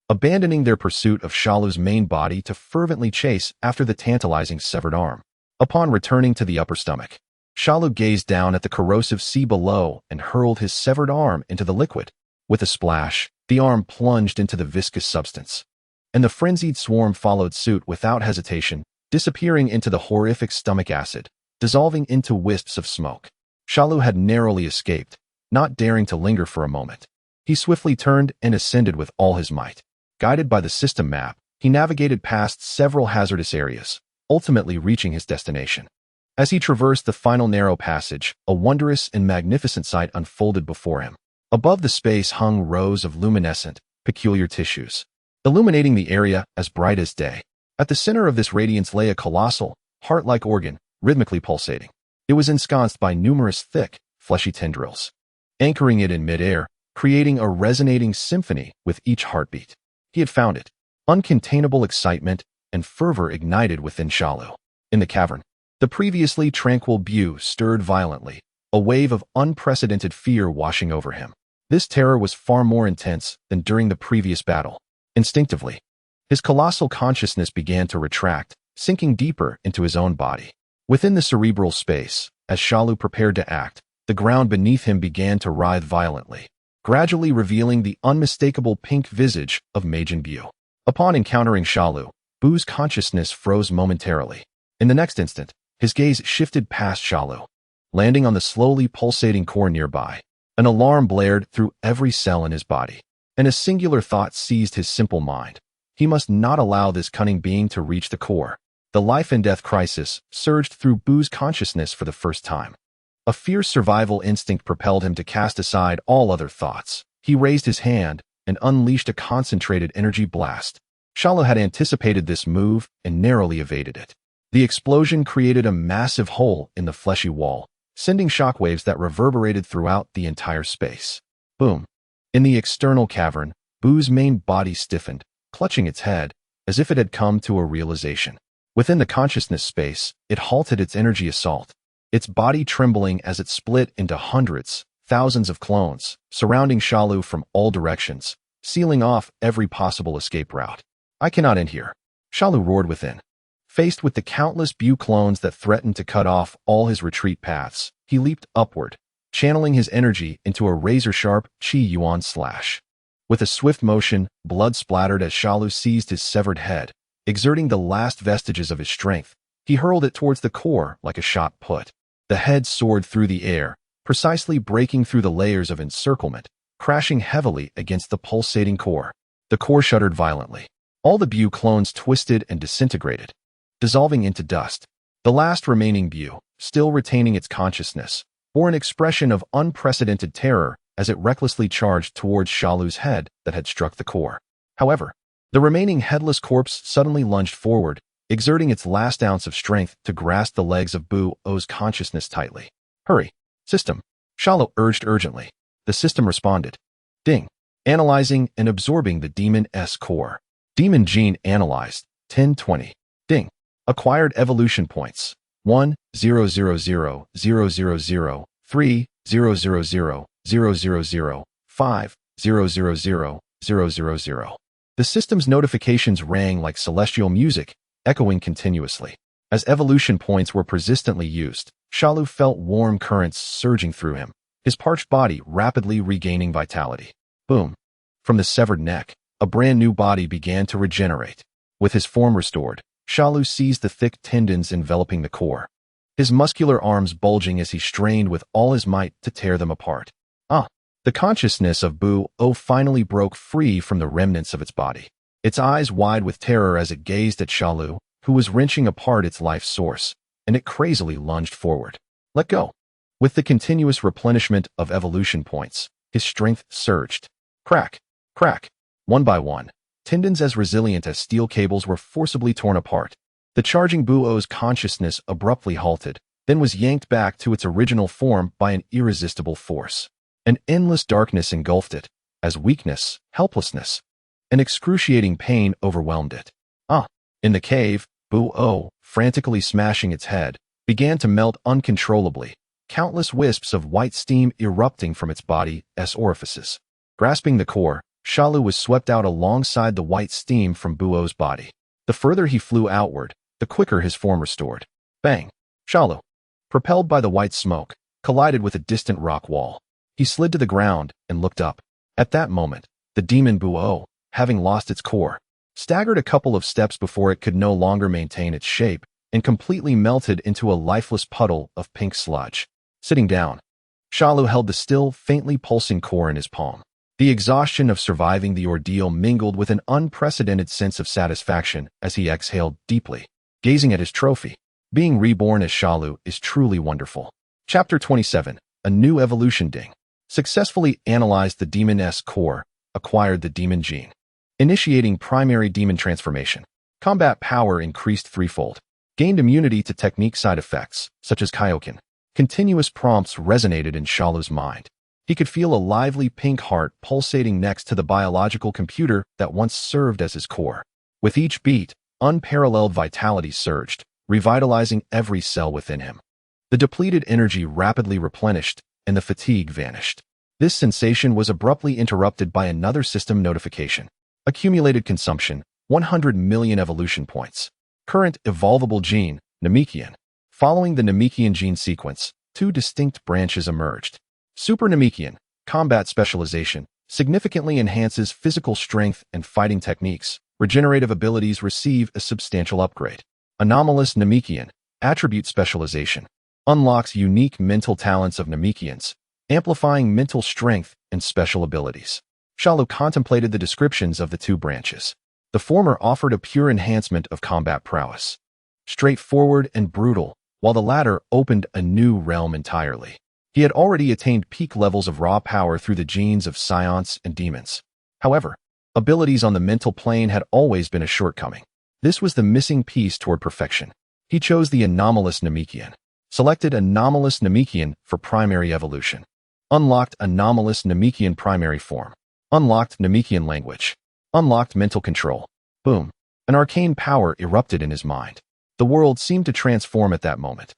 abandoning their pursuit of Shalu's main body to fervently chase after the tantalizing severed arm. Upon returning to the upper stomach, Shalu gazed down at the corrosive sea below and hurled his severed arm into the liquid. With a splash, the arm plunged into the viscous substance, and the frenzied swarm followed suit without hesitation, disappearing into the horrific stomach acid, dissolving into wisps of smoke. Shalu had narrowly escaped, not daring to linger for a moment. He swiftly turned and ascended with all his might. Guided by the system map, he navigated past several hazardous areas, ultimately reaching his destination. As he traversed the final narrow passage, a wondrous and magnificent sight unfolded before him. Above the space hung rows of luminescent, peculiar tissues, illuminating the area as bright as day. At the center of this radiance lay a colossal, heart-like organ, rhythmically pulsating. It was ensconced by numerous thick, fleshy tendrils, anchoring it in midair, creating a resonating symphony with each heartbeat. He had found it. Uncontainable excitement and fervor ignited within Shalu. In the cavern, the previously tranquil Bu stirred violently, a wave of unprecedented fear washing over him. This terror was far more intense than during the previous battle. Instinctively, his colossal consciousness began to retract, sinking deeper into his own body. Within the cerebral space, as Shalu prepared to act, the ground beneath him began to writhe violently, gradually revealing the unmistakable pink visage of Majin Bu. Upon encountering Shalu, Bu's consciousness froze momentarily. In the next instant, his gaze shifted past Shalu, landing on the slowly pulsating core nearby. An alarm blared through every cell in his body, and a singular thought seized his simple mind. He must not allow this cunning being to reach the core. The life-and-death crisis surged through Bu's consciousness for the first time. A fierce survival instinct propelled him to cast aside all other thoughts. He raised his hand and unleashed a concentrated energy blast. Shalu had anticipated this move and narrowly evaded it. The explosion created a massive hole in the fleshy wall, sending shockwaves that reverberated throughout the entire space. Boom! In the external cavern, Bu's main body stiffened, clutching its head, as if it had come to a realization. Within the consciousness space, it halted its energy assault, its body trembling as it split into hundreds, thousands of clones, surrounding Shalu from all directions, sealing off every possible escape route. I cannot end here. Shalu roared within. Faced with the countless Bu clones that threatened to cut off all his retreat paths, he leaped upward, channeling his energy into a razor-sharp Qi Yuan slash. With a swift motion, blood splattered as Shalu seized his severed head. Exerting the last vestiges of his strength, he hurled it towards the core like a shot put. The head soared through the air, precisely breaking through the layers of encirclement, crashing heavily against the pulsating core. The core shuddered violently. All the Bu clones twisted and disintegrated, dissolving into dust. The last remaining Bu, still retaining its consciousness, bore an expression of unprecedented terror as it recklessly charged towards Shalu's head that had struck the core. However, the remaining headless corpse suddenly lunged forward, exerting its last ounce of strength to grasp the legs of Bu's consciousness tightly. Hurry, system, Shalu urged urgently. The system responded. Ding. Analyzing and absorbing the demon's core. Demon gene analyzed. 1020. Ding. Acquired evolution points. 1, 0, 0, 0, 0, 0, 0, 3, 0, 0, 0, 0, 0, 0, 5, 0, 0, 0, 0, 0, 0. The system's notifications rang like celestial music, echoing continuously. As evolution points were persistently used, Shalu felt warm currents surging through him, his parched body rapidly regaining vitality. Boom! From the severed neck, a brand new body began to regenerate. With his form restored, Shalu seized the thick tendons enveloping the core, his muscular arms bulging as he strained with all his might to tear them apart. The consciousness of Bu finally broke free from the remnants of its body, its eyes wide with terror as it gazed at Shalu, who was wrenching apart its life source, and it crazily lunged forward. Let go. With the continuous replenishment of evolution points, his strength surged. Crack, crack. One by one, tendons as resilient as steel cables were forcibly torn apart. The charging Bu's consciousness abruptly halted, then was yanked back to its original form by an irresistible force. An endless darkness engulfed it, as weakness, helplessness, and excruciating pain overwhelmed it. In the cave, Boo-oh, frantically smashing its head, began to melt uncontrollably, countless wisps of white steam erupting from its body's orifices. Grasping the core, Shalu was swept out alongside the white steam from Boo-oh's body. The further he flew outward, the quicker his form restored. Bang! Shalu, propelled by the white smoke, collided with a distant rock wall. He slid to the ground and looked up. At that moment, the demon Boo-oh, having lost its core, staggered a couple of steps before it could no longer maintain its shape and completely melted into a lifeless puddle of pink sludge. Sitting down, Shalu held the still, faintly pulsing core in his palm. The exhaustion of surviving the ordeal mingled with an unprecedented sense of satisfaction as he exhaled deeply, gazing at his trophy. Being reborn as Shalu is truly wonderful. Chapter 27, A New Evolution Ding. Successfully analyzed the demon's core, acquired the demon gene. Initiating primary demon transformation. Combat power increased threefold. Gained immunity to technique side effects, such as Kaioken. Continuous prompts resonated in Shalu's mind. He could feel a lively pink heart pulsating next to the biological computer that once served as his core. With each beat, unparalleled vitality surged, revitalizing every cell within him. The depleted energy rapidly replenished, and the fatigue vanished. This sensation was abruptly interrupted by another system notification. Accumulated consumption, 100 million evolution points. Current evolvable gene, Namekian. Following the Namekian gene sequence, two distinct branches emerged. Super Namekian, combat specialization, significantly enhances physical strength and fighting techniques. Regenerative abilities receive a substantial upgrade. Anomalous Namekian, attribute specialization, unlocks unique mental talents of Namekians, amplifying mental strength and special abilities. Shalu contemplated the descriptions of the two branches. The former offered a pure enhancement of combat prowess, straightforward and brutal, while the latter opened a new realm entirely. He had already attained peak levels of raw power through the genes of scions and demons. However, abilities on the mental plane had always been a shortcoming. This was the missing piece toward perfection. He chose the anomalous Namekian. Selected anomalous Namekian for primary evolution. Unlocked anomalous Namekian primary form. Unlocked Namekian language. Unlocked mental control. Boom. An arcane power erupted in his mind. The world seemed to transform at that moment.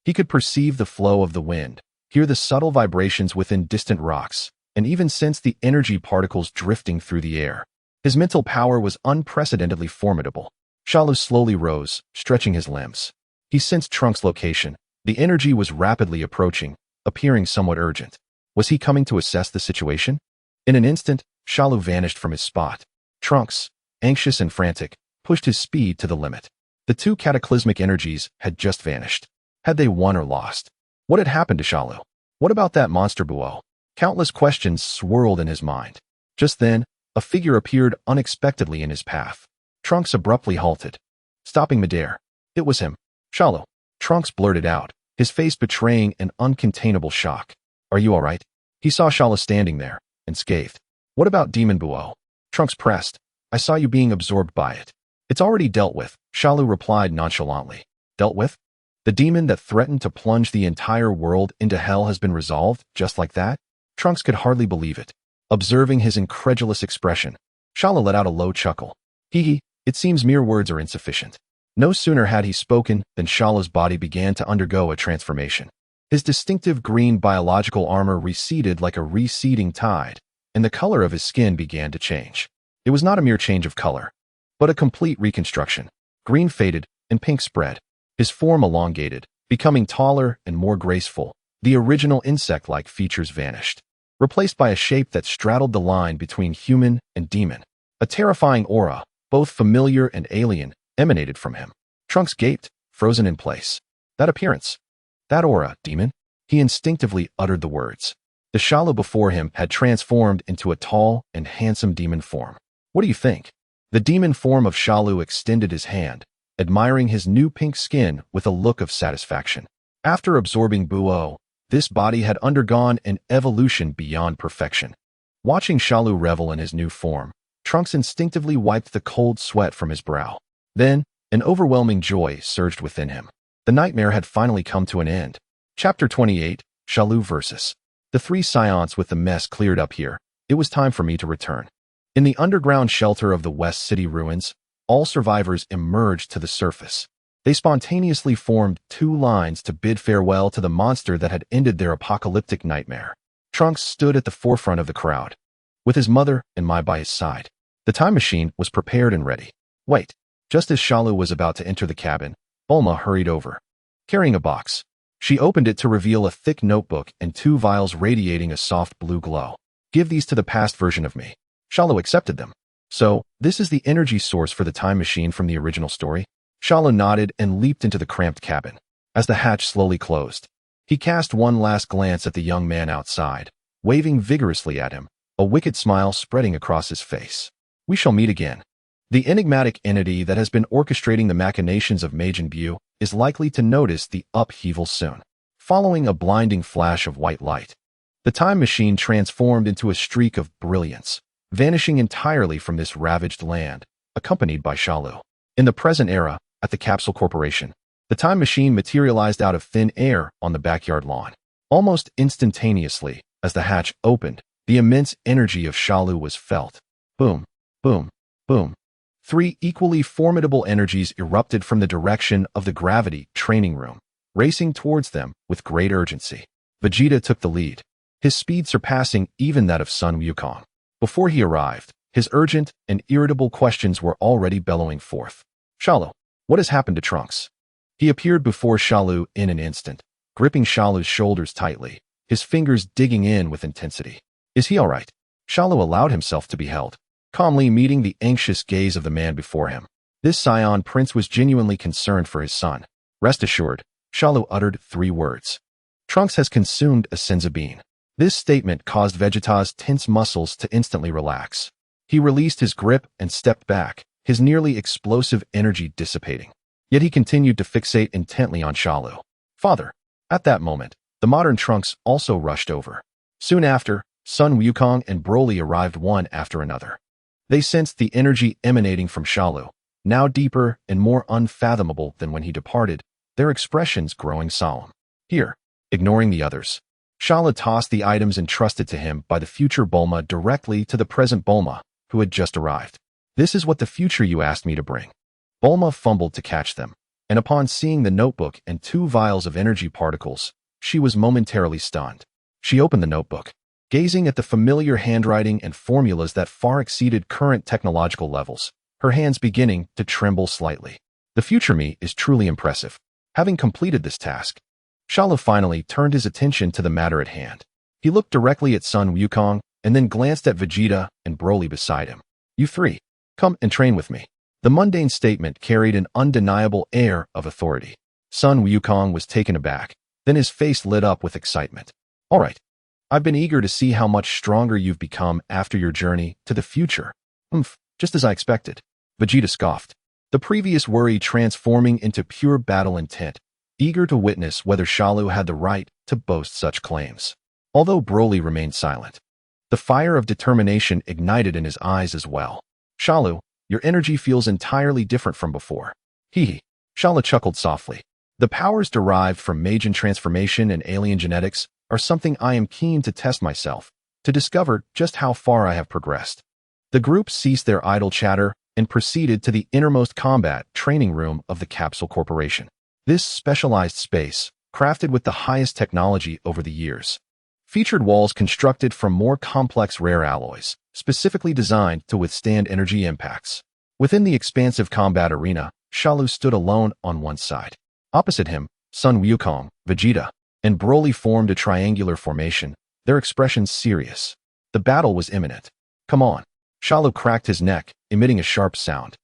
He could perceive the flow of the wind, hear the subtle vibrations within distant rocks, and even sense the energy particles drifting through the air. His mental power was unprecedentedly formidable. Shalu slowly rose, stretching his limbs. He sensed Trunks' location. The energy was rapidly approaching, appearing somewhat urgent. Was he coming to assess the situation? In an instant, Shalu vanished from his spot. Trunks, anxious and frantic, pushed his speed to the limit. The two cataclysmic energies had just vanished. Had they won or lost? What had happened to Shalu? What about that monster Boo-oh? Countless questions swirled in his mind. Just then, a figure appeared unexpectedly in his path. Trunks abruptly halted, stopping midair. It was him. Shalu. Trunks blurted out, his face betraying an uncontainable shock. Are you all right? He saw Shalu standing there, and scathed. What about Demon Boo-oh? Trunks pressed. I saw you being absorbed by it. It's already dealt with, Shalu replied nonchalantly. Dealt with? The demon that threatened to plunge the entire world into hell has been resolved, just like that? Trunks could hardly believe it. Observing his incredulous expression, Shalu let out a low chuckle. Hee, it seems mere words are insufficient. No sooner had he spoken than Shalu's body began to undergo a transformation. His distinctive green biological armor receded like a receding tide, and the color of his skin began to change. It was not a mere change of color, but a complete reconstruction. Green faded, and pink spread. His form elongated, becoming taller and more graceful. The original insect-like features vanished, replaced by a shape that straddled the line between human and demon. A terrifying aura, both familiar and alien, emanated from him. Trunks gaped, frozen in place. That appearance, that aura, demon. He instinctively uttered the words. The Shalu before him had transformed into a tall and handsome demon form. What do you think? The demon form of Shalu extended his hand, admiring his new pink skin with a look of satisfaction. After absorbing Boo-oh, this body had undergone an evolution beyond perfection. Watching Shalu revel in his new form, Trunks instinctively wiped the cold sweat from his brow. Then, an overwhelming joy surged within him. The nightmare had finally come to an end. Chapter 28, Shalu vs. The three scions with the mess cleared up here. It was time for me to return. In the underground shelter of the West City ruins, all survivors emerged to the surface. They spontaneously formed two lines to bid farewell to the monster that had ended their apocalyptic nightmare. Trunks stood at the forefront of the crowd, with his mother and Mai by his side. The time machine was prepared and ready. Wait. Just as Shalu was about to enter the cabin, Bulma hurried over, carrying a box. She opened it to reveal a thick notebook and two vials radiating a soft blue glow. Give these to the past version of me. Shalu accepted them. So, this is the energy source for the time machine from the original story? Shalu nodded and leaped into the cramped cabin. As the hatch slowly closed, he cast one last glance at the young man outside, waving vigorously at him, a wicked smile spreading across his face. We shall meet again. The enigmatic entity that has been orchestrating the machinations of Majin Buu is likely to notice the upheaval soon. Following a blinding flash of white light, the time machine transformed into a streak of brilliance, vanishing entirely from this ravaged land, accompanied by Shalu. In the present era, at the Capsule Corporation, the time machine materialized out of thin air on the backyard lawn. Almost instantaneously, as the hatch opened, the immense energy of Shalu was felt. Boom, boom, boom. Three equally formidable energies erupted from the direction of the gravity training room, racing towards them with great urgency. Vegeta took the lead, his speed surpassing even that of Sun Wukong. Before he arrived, his urgent and irritable questions were already bellowing forth. Shalu, what has happened to Trunks? He appeared before Shalu in an instant, gripping Shalu's shoulders tightly, his fingers digging in with intensity. Is he all right? Shalu allowed himself to be held, calmly meeting the anxious gaze of the man before him. This Saiyan prince was genuinely concerned for his son. Rest assured, Shalu uttered 3 words. Trunks has consumed a Senza bean. This statement caused Vegeta's tense muscles to instantly relax. He released his grip and stepped back, his nearly explosive energy dissipating. Yet he continued to fixate intently on Shalu. Father. At that moment, the modern Trunks also rushed over. Soon after, Sun Wukong and Broly arrived one after another. They sensed the energy emanating from Shalu, now deeper and more unfathomable than when he departed, their expressions growing solemn. Here, ignoring the others, Shalu tossed the items entrusted to him by the future Bulma directly to the present Bulma, who had just arrived. This is what the future you asked me to bring. Bulma fumbled to catch them, and upon seeing the notebook and 2 vials of energy particles, she was momentarily stunned. She opened the notebook, gazing at the familiar handwriting and formulas that far exceeded current technological levels, her hands beginning to tremble slightly. The future me is truly impressive. Having completed this task, Shalu finally turned his attention to the matter at hand. He looked directly at Sun Wukong and then glanced at Vegeta and Broly beside him. You 3, come and train with me. The mundane statement carried an undeniable air of authority. Sun Wukong was taken aback, then his face lit up with excitement. All right. I've been eager to see how much stronger you've become after your journey to the future. Just as I expected. Vegeta scoffed, the previous worry transforming into pure battle intent, eager to witness whether Shalu had the right to boast such claims. Although Broly remained silent, the fire of determination ignited in his eyes as well. Shalu, your energy feels entirely different from before. Hee. Shalu chuckled softly. The powers derived from Majin transformation and alien genetics are something I am keen to test myself, to discover just how far I have progressed. The group ceased their idle chatter and proceeded to the innermost combat training room of the Capsule Corporation. This specialized space, crafted with the highest technology over the years, featured walls constructed from more complex rare alloys, specifically designed to withstand energy impacts. Within the expansive combat arena, Shalu stood alone on one side. Opposite him, Sun Wukong, Vegeta, and Broly formed a triangular formation, their expressions serious. The battle was imminent. Come on. Shalu cracked his neck, emitting a sharp sound.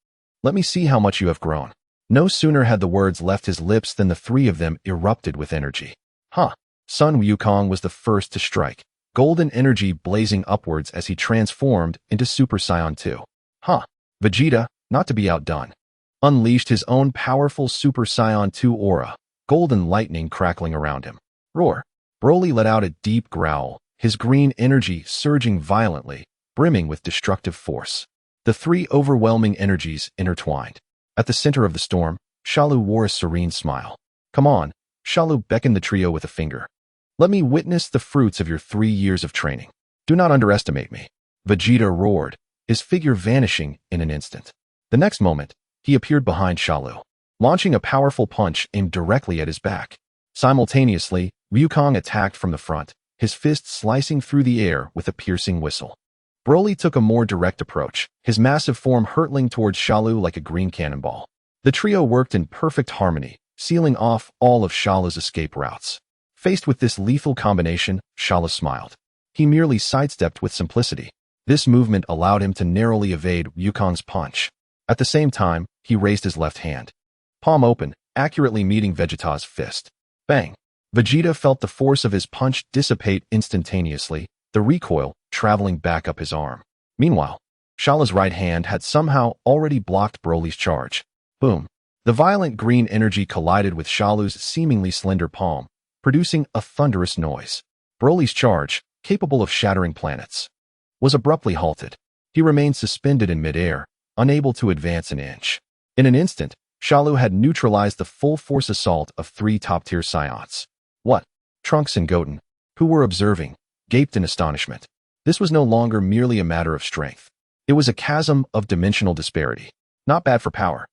Let me see how much you have grown. No sooner had the words left his lips than the 3 of them erupted with energy. Sun Wukong was the first to strike, golden energy blazing upwards as he transformed into Super Saiyan 2. Vegeta, not to be outdone, unleashed his own powerful Super Saiyan 2 aura, golden lightning crackling around him. Roar. Broly let out a deep growl, his green energy surging violently, brimming with destructive force. The 3 overwhelming energies intertwined. At the center of the storm, Shalu wore a serene smile. Come on, Shalu beckoned the trio with a finger. Let me witness the fruits of your 3 years of training. Do not underestimate me. Vegeta roared, his figure vanishing in an instant. The next moment, he appeared behind Shalu, launching a powerful punch aimed directly at his back. Simultaneously, Wukong attacked from the front, his fist slicing through the air with a piercing whistle. Broly took a more direct approach, his massive form hurtling towards Shalu like a green cannonball. The trio worked in perfect harmony, sealing off all of Shalu's escape routes. Faced with this lethal combination, Shalu smiled. He merely sidestepped with simplicity. This movement allowed him to narrowly evade Wukong's punch. At the same time, he raised his left hand, palm open, accurately meeting Vegeta's fist. Bang! Vegeta felt the force of his punch dissipate instantaneously, the recoil traveling back up his arm. Meanwhile, Shalu's right hand had somehow already blocked Broly's charge. Boom! The violent green energy collided with Shalu's seemingly slender palm, producing a thunderous noise. Broly's charge, capable of shattering planets, was abruptly halted. He remained suspended in midair, unable to advance an inch. In an instant, Shalu had neutralized the full-force assault of 3 top-tier Saiyans. What? Trunks and Goten, who were observing, gaped in astonishment. This was no longer merely a matter of strength. It was a chasm of dimensional disparity. Not bad for power.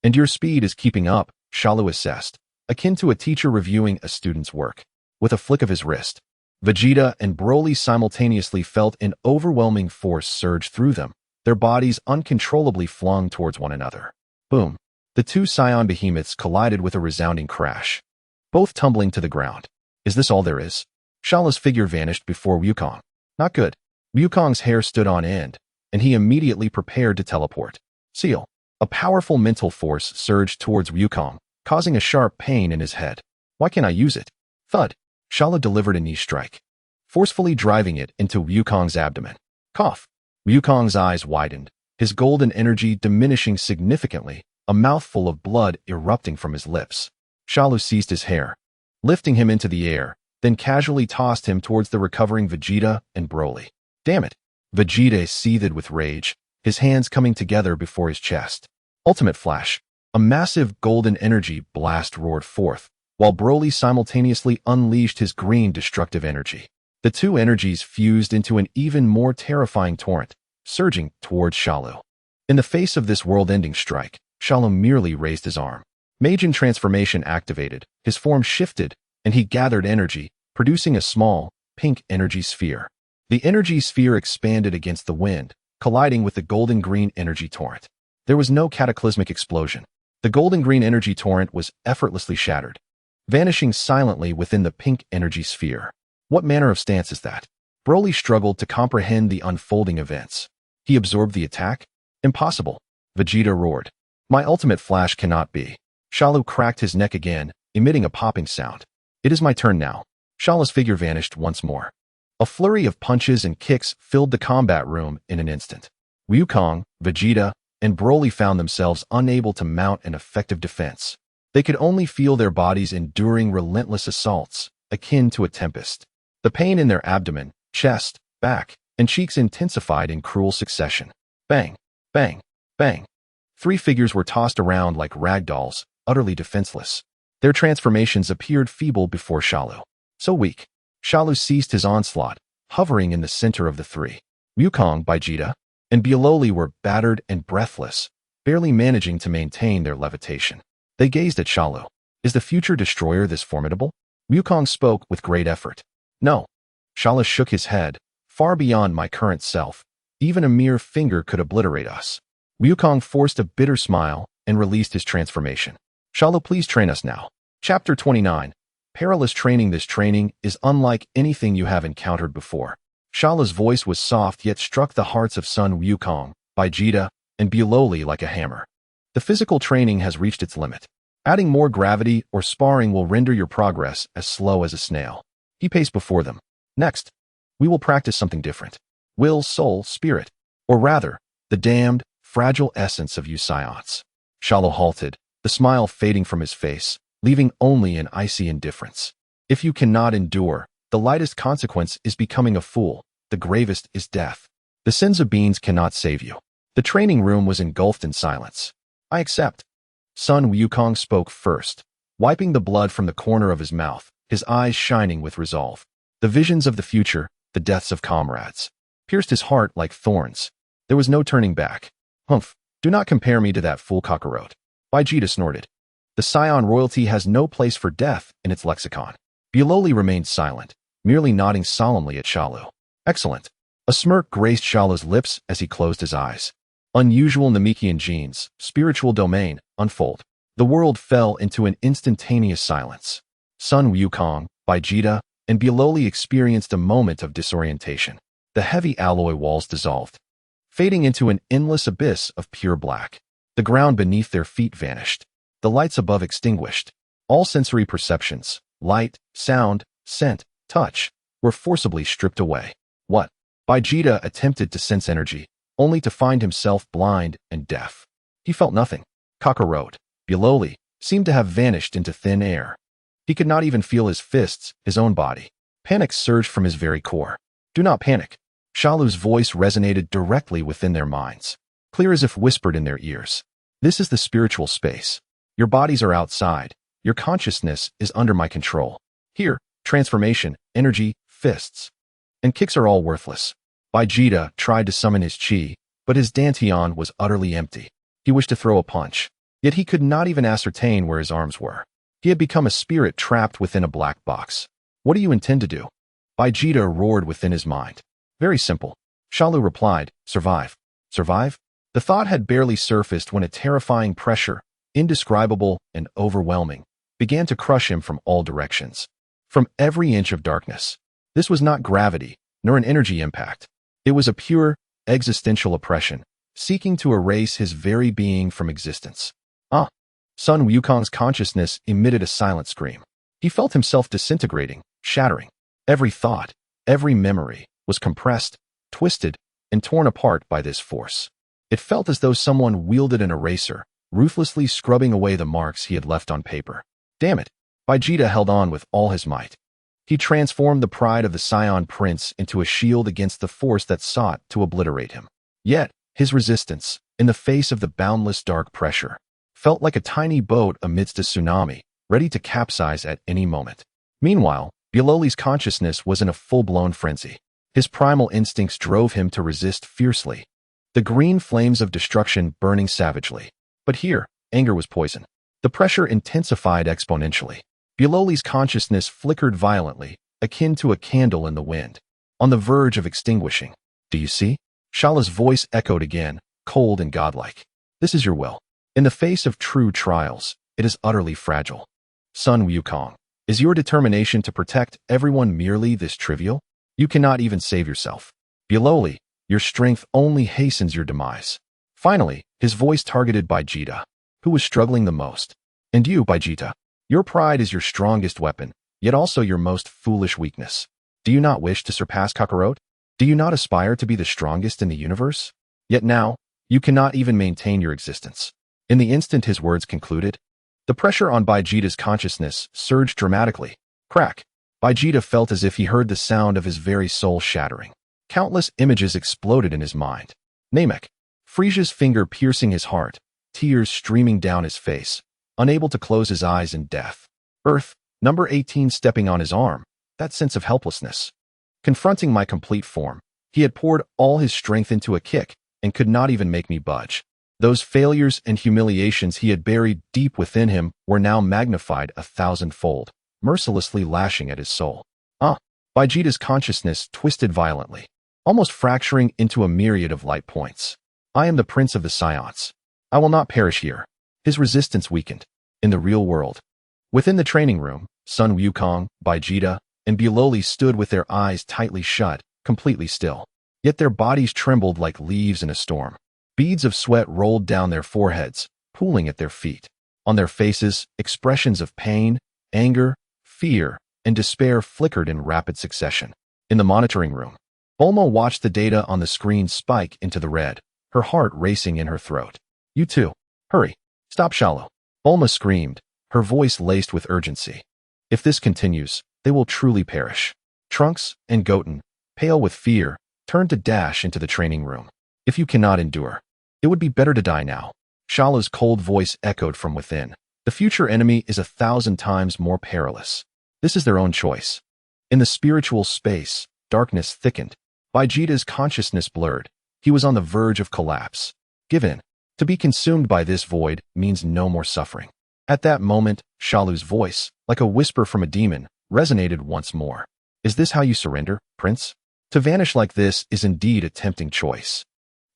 And your speed is keeping up, Shalu assessed, akin to a teacher reviewing a student's work. With a flick of his wrist, Vegeta and Broly simultaneously felt an overwhelming force surge through them, their bodies uncontrollably flung towards one another. Boom! The 2 Saiyan behemoths collided with a resounding crash, both tumbling to the ground. Is this all there is? Shalu's figure vanished before Wukong. Not good. Wukong's hair stood on end, and he immediately prepared to teleport. Seal. A powerful mental force surged towards Wukong, causing a sharp pain in his head. Why can't I use it? Thud. Shalu delivered a knee strike, forcefully driving it into Wukong's abdomen. Cough. Wukong's eyes widened, his golden energy diminishing significantly, a mouthful of blood erupting from his lips. Shalu seized his hair, lifting him into the air, then casually tossed him towards the recovering Vegeta and Broly. Damn it! Vegeta seethed with rage, his hands coming together before his chest. Ultimate Flash. A massive golden energy blast roared forth, while Broly simultaneously unleashed his green destructive energy. The 2 energies fused into an even more terrifying torrent, surging towards Shalu. In the face of this world-ending strike, Shalu merely raised his arm. Majin transformation activated, his form shifted, and he gathered energy, producing a small, pink energy sphere. The energy sphere expanded against the wind, colliding with the golden-green energy torrent. There was no cataclysmic explosion. The golden-green energy torrent was effortlessly shattered, vanishing silently within the pink energy sphere. What manner of stance is that? Broly struggled to comprehend the unfolding events. He absorbed the attack? Impossible. Vegeta roared. My ultimate flash cannot be. Shalu cracked his neck again, emitting a popping sound. It is my turn now. Shalu's figure vanished once more. A flurry of punches and kicks filled the combat room in an instant. Wukong, Vegeta, and Broly found themselves unable to mount an effective defense. They could only feel their bodies enduring relentless assaults, akin to a tempest. The pain in their abdomen, chest, back, and cheeks intensified in cruel succession. Bang, bang, bang. 3 figures were tossed around like rag dolls, utterly defenseless. Their transformations appeared feeble before Shalu. So weak. Shalu ceased his onslaught, hovering in the center of the 3. Wukong, Vegeta, and Broly were battered and breathless, barely managing to maintain their levitation. They gazed at Shalu. Is the future destroyer this formidable? Wukong spoke with great effort. No. Shalu shook his head. Far beyond my current self, even a mere finger could obliterate us. Wukong forced a bitter smile and released his transformation. Shalu, please train us now. Chapter 29. Perilous training. This training is unlike anything you have encountered before. Shalu's voice was soft yet struck the hearts of Son Wukong, Vegeta, and Broly like a hammer. The physical training has reached its limit. Adding more gravity or sparring will render your progress as slow as a snail. He paced before them. Next, we will practice something different. Will, soul, spirit. Or rather, the damned, fragile essence of you Saiyans. Shalu halted, the smile fading from his face, leaving only an icy indifference. If you cannot endure, the lightest consequence is becoming a fool, the gravest is death. The sins of beans cannot save you. The training room was engulfed in silence. I accept. Son Wukong spoke first, wiping the blood from the corner of his mouth, his eyes shining with resolve. The visions of the future, the deaths of comrades, pierced his heart like thorns. There was no turning back. Humph. Do not compare me to that fool cockroach. Vegeta snorted. The Saiyan royalty has no place for death in its lexicon. Biloli remained silent, merely nodding solemnly at Shalu. Excellent. A smirk graced Shalu's lips as he closed his eyes. Unusual Namekian genes, spiritual domain, unfold. The world fell into an instantaneous silence. Sun Wukong, Vegeta, and Biloli experienced a moment of disorientation. The heavy alloy walls dissolved, fading into an endless abyss of pure black. The ground beneath their feet vanished. The lights above extinguished. All sensory perceptions, light, sound, scent, touch, were forcibly stripped away. What? Vegeta attempted to sense energy, only to find himself blind and deaf. He felt nothing. Kakarot, Biloli, seemed to have vanished into thin air. He could not even feel his fists, his own body. Panic surged from his very core. Do not panic. Shalu's voice resonated directly within their minds, clear as if whispered in their ears. This is the spiritual space. Your bodies are outside. Your consciousness is under my control. Here, transformation, energy, fists, and kicks are all worthless. Vegeta tried to summon his chi, but his dantian was utterly empty. He wished to throw a punch, yet he could not even ascertain where his arms were. He had become a spirit trapped within a black box. What do you intend to do? Vegeta roared within his mind. Very simple. Shalu replied, survive. Survive? The thought had barely surfaced when a terrifying pressure, indescribable and overwhelming, began to crush him from all directions. From every inch of darkness. This was not gravity, nor an energy impact. It was a pure, existential oppression, seeking to erase his very being from existence. Sun Wukong's consciousness emitted a silent scream. He felt himself disintegrating, shattering. Every thought, every memory, was compressed, twisted, and torn apart by this force. It felt as though someone wielded an eraser, ruthlessly scrubbing away the marks he had left on paper. Damn it! Vegeta held on with all his might. He transformed the pride of the Saiyan prince into a shield against the force that sought to obliterate him. Yet, his resistance, in the face of the boundless dark pressure, felt like a tiny boat amidst a tsunami, ready to capsize at any moment. Meanwhile, Biloli's consciousness was in a full-blown frenzy. His primal instincts drove him to resist fiercely, the green flames of destruction burning savagely. But here, anger was poison. The pressure intensified exponentially. Biloli's consciousness flickered violently, akin to a candle in the wind, on the verge of extinguishing. Do you see? Shalu's voice echoed again, cold and godlike. This is your will. In the face of true trials, it is utterly fragile. Sun Wukong, is your determination to protect everyone merely this trivial? You cannot even save yourself. Biloli, your strength only hastens your demise. Finally, his voice targeted Vegeta, who was struggling the most. And you, Vegeta, your pride is your strongest weapon, yet also your most foolish weakness. Do you not wish to surpass Kakarot? Do you not aspire to be the strongest in the universe? Yet now, you cannot even maintain your existence. In the instant his words concluded, the pressure on Vegeta's consciousness surged dramatically. Crack! Vegeta felt as if he heard the sound of his very soul shattering. Countless images exploded in his mind. Namek, Frieza's finger piercing his heart, tears streaming down his face, unable to close his eyes in death. Earth, number 18 stepping on his arm, that sense of helplessness. Confronting my complete form, he had poured all his strength into a kick and could not even make me budge. Those failures and humiliations he had buried deep within him were now magnified 1,000-fold, mercilessly lashing at his soul. Vegeta's consciousness twisted violently, almost fracturing into a myriad of light points. I am the prince of the Saiyans. I will not perish here. His resistance weakened. In the real world. Within the training room, Sun Wukong, Vegeta, and Biloli stood with their eyes tightly shut, completely still. Yet their bodies trembled like leaves in a storm. Beads of sweat rolled down their foreheads, pooling at their feet. On their faces, expressions of pain, anger, fear, and despair flickered in rapid succession. In the monitoring room, Bulma watched the data on the screen spike into the red, her heart racing in her throat. You too. Hurry. Stop Shalu. Bulma screamed, her voice laced with urgency. If this continues, they will truly perish. Trunks and Goten, pale with fear, turned to dash into the training room. If you cannot endure, it would be better to die now. Shalu's cold voice echoed from within. The future enemy is 1,000 times more perilous. This is their own choice. In the spiritual space, darkness thickened. Vegeta's consciousness blurred. He was on the verge of collapse. Give in. To be consumed by this void means no more suffering. At that moment, Shalu's voice, like a whisper from a demon, resonated once more. Is this how you surrender, Prince? To vanish like this is indeed a tempting choice.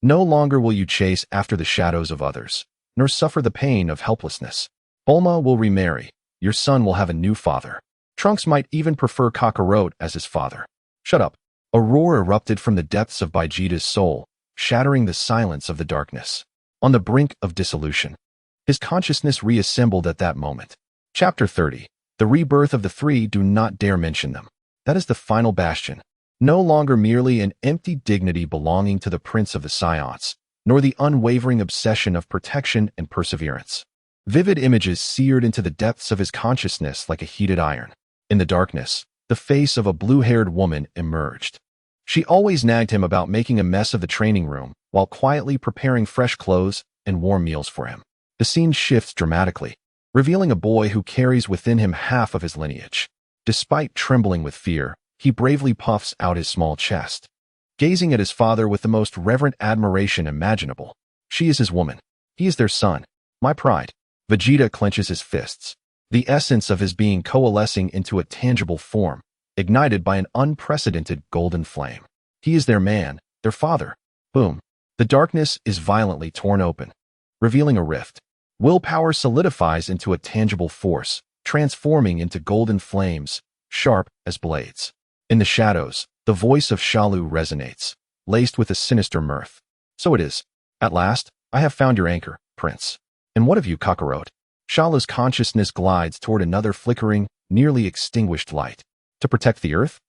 No longer will you chase after the shadows of others, nor suffer the pain of helplessness. Bulma will remarry. Your son will have a new father. Trunks might even prefer Kakarot as his father. Shut up. A roar erupted from the depths of Vegeta's soul, shattering the silence of the darkness. On the brink of dissolution, his consciousness reassembled at that moment. Chapter 30. The rebirth of the three. Do not dare mention them. That is the final bastion. No longer merely an empty dignity belonging to the Prince of the Saiyans, nor the unwavering obsession of protection and perseverance. Vivid images seared into the depths of his consciousness like a heated iron. In the darkness, the face of a blue-haired woman emerged. She always nagged him about making a mess of the training room, while quietly preparing fresh clothes and warm meals for him. The scene shifts dramatically, revealing a boy who carries within him half of his lineage. Despite trembling with fear, he bravely puffs out his small chest, gazing at his father with the most reverent admiration imaginable. She is his woman. He is their son. My pride. Vegeta clenches his fists, the essence of his being coalescing into a tangible form, ignited by an unprecedented golden flame. He is their man, their father. Boom. The darkness is violently torn open, revealing a rift. Willpower solidifies into a tangible force, transforming into golden flames, sharp as blades. In the shadows, the voice of Shalu resonates, laced with a sinister mirth. So it is. At last, I have found your anchor, Prince. And what of you, Kakarot? Shalu's consciousness glides toward another flickering, nearly extinguished light. To protect the Earth?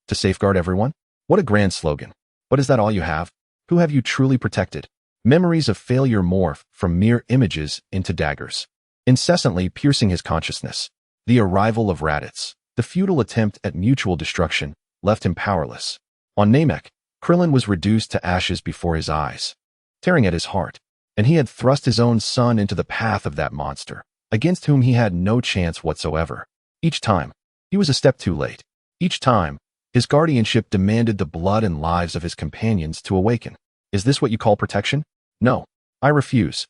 To safeguard everyone? What a grand slogan. But is that all you have? Who have you truly protected? Memories of failure morph from mere images into daggers, incessantly piercing his consciousness. The arrival of Raditz, the futile attempt at mutual destruction, left him powerless. On Namek, Krillin was reduced to ashes before his eyes, tearing at his heart, and he had thrust his own son into the path of that monster, against whom he had no chance whatsoever. Each time, he was a step too late. Each time, his guardianship demanded the blood and lives of his companions to awaken. Is this what you call protection? No, I refuse.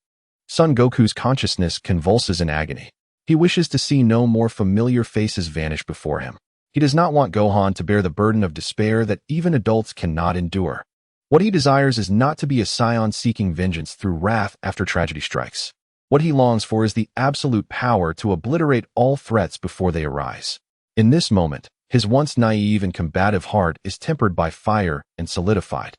Son Goku's consciousness convulses in agony. He wishes to see no more familiar faces vanish before him. He does not want Gohan to bear the burden of despair that even adults cannot endure. What he desires is not to be a Saiyan seeking vengeance through wrath after tragedy strikes. What he longs for is the absolute power to obliterate all threats before they arise. In this moment, his once naive and combative heart is tempered by fire and solidified.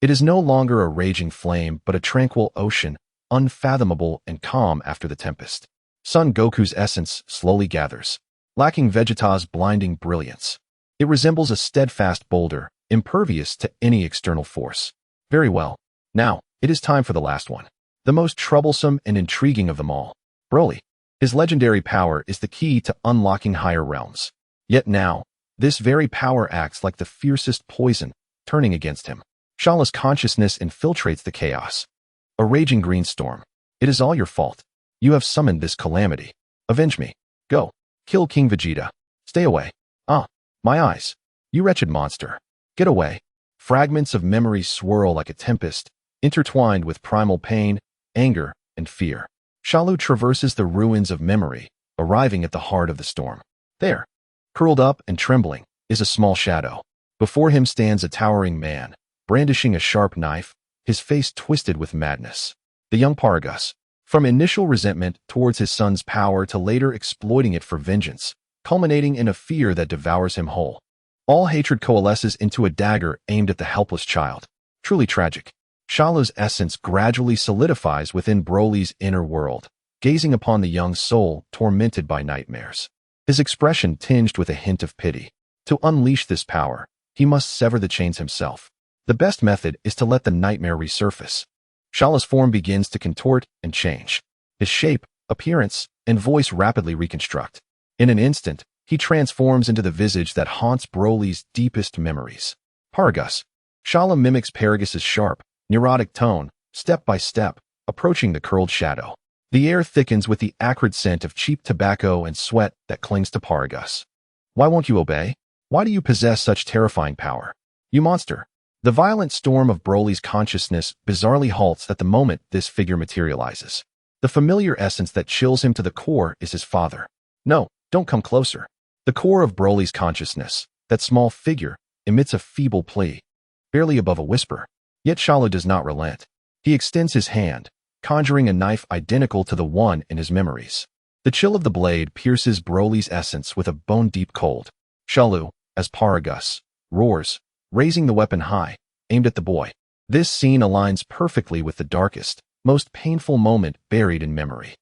It is no longer a raging flame but a tranquil ocean, unfathomable and calm after the tempest. Son Goku's essence slowly gathers, lacking Vegeta's blinding brilliance. It resembles a steadfast boulder, impervious to any external force. Very well. Now, it is time for the last one. The most troublesome and intriguing of them all. Broly. His legendary power is the key to unlocking higher realms. Yet now, this very power acts like the fiercest poison, turning against him. Shalus' consciousness infiltrates the chaos. A raging green storm. It is all your fault. You have summoned this calamity. Avenge me. Go. Kill King Vegeta. Stay away. Ah, my eyes. You wretched monster. Get away. Fragments of memory swirl like a tempest, intertwined with primal pain, anger, and fear. Shalu traverses the ruins of memory, arriving at the heart of the storm. There, curled up and trembling, is a small shadow. Before him stands a towering man, brandishing a sharp knife, his face twisted with madness. The young Paragus, from initial resentment towards his son's power to later exploiting it for vengeance, culminating in a fear that devours him whole. All hatred coalesces into a dagger aimed at the helpless child. Truly tragic. Shalu's essence gradually solidifies within Broly's inner world, gazing upon the young soul tormented by nightmares. His expression tinged with a hint of pity. To unleash this power, he must sever the chains himself. The best method is to let the nightmare resurface. Shalu's form begins to contort and change. His shape, appearance, and voice rapidly reconstruct. In an instant, he transforms into the visage that haunts Broly's deepest memories. Paragus. Shalu mimics Paragus's sharp, neurotic tone, step by step, approaching the curled shadow. The air thickens with the acrid scent of cheap tobacco and sweat that clings to Paragus. Why won't you obey? Why do you possess such terrifying power? You monster! The violent storm of Broly's consciousness bizarrely halts at the moment this figure materializes. The familiar essence that chills him to the core is his father. No, don't come closer. The core of Broly's consciousness, that small figure, emits a feeble plea, barely above a whisper. Yet Shalu does not relent. He extends his hand, conjuring a knife identical to the one in his memories. The chill of the blade pierces Broly's essence with a bone-deep cold. Shalu, as Paragus, roars, raising the weapon high, aimed at the boy. This scene aligns perfectly with the darkest, most painful moment buried in memory.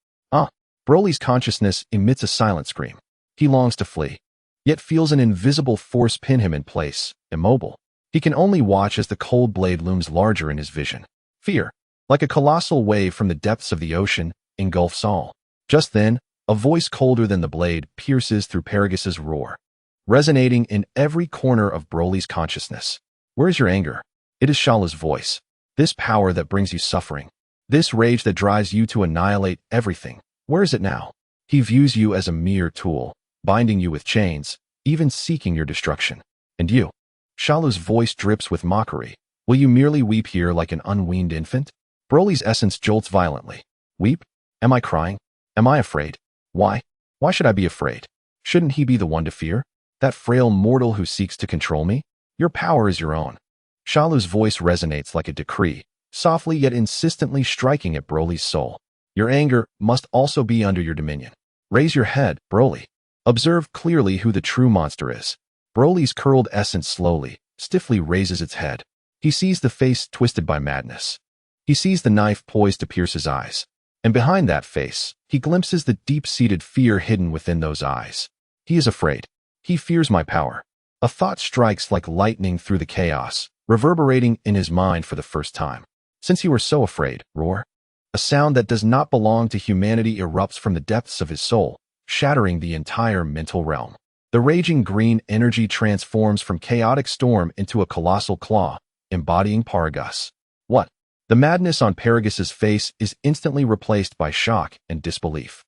Broly's consciousness emits a silent scream. He longs to flee, yet feels an invisible force pin him in place, immobile. He can only watch as the cold blade looms larger in his vision. Fear, like a colossal wave from the depths of the ocean, engulfs all. Just then, a voice colder than the blade pierces through Paragus's roar, resonating in every corner of Broly's consciousness. Where is your anger? It is Shalu's voice. This power that brings you suffering. This rage that drives you to annihilate everything. Where is it now? He views you as a mere tool, binding you with chains, even seeking your destruction. And you? Shalu's voice drips with mockery. Will you merely weep here like an unweaned infant? Broly's essence jolts violently. Weep? Am I crying? Am I afraid? Why? Why should I be afraid? Shouldn't he be the one to fear? That frail mortal who seeks to control me? Your power is your own. Shalu's voice resonates like a decree, softly yet insistently striking at Broly's soul. Your anger must also be under your dominion. Raise your head, Broly. Observe clearly who the true monster is. Broly's curled essence slowly, stiffly raises its head. He sees the face twisted by madness. He sees the knife poised to pierce his eyes. And behind that face, he glimpses the deep-seated fear hidden within those eyes. He is afraid. He fears my power. A thought strikes like lightning through the chaos, reverberating in his mind for the first time. Since you are so afraid, roar. A sound that does not belong to humanity erupts from the depths of his soul, shattering the entire mental realm. The raging green energy transforms from chaotic storm into a colossal claw, embodying Paragus. What? The madness on Paragus's face is instantly replaced by shock and disbelief.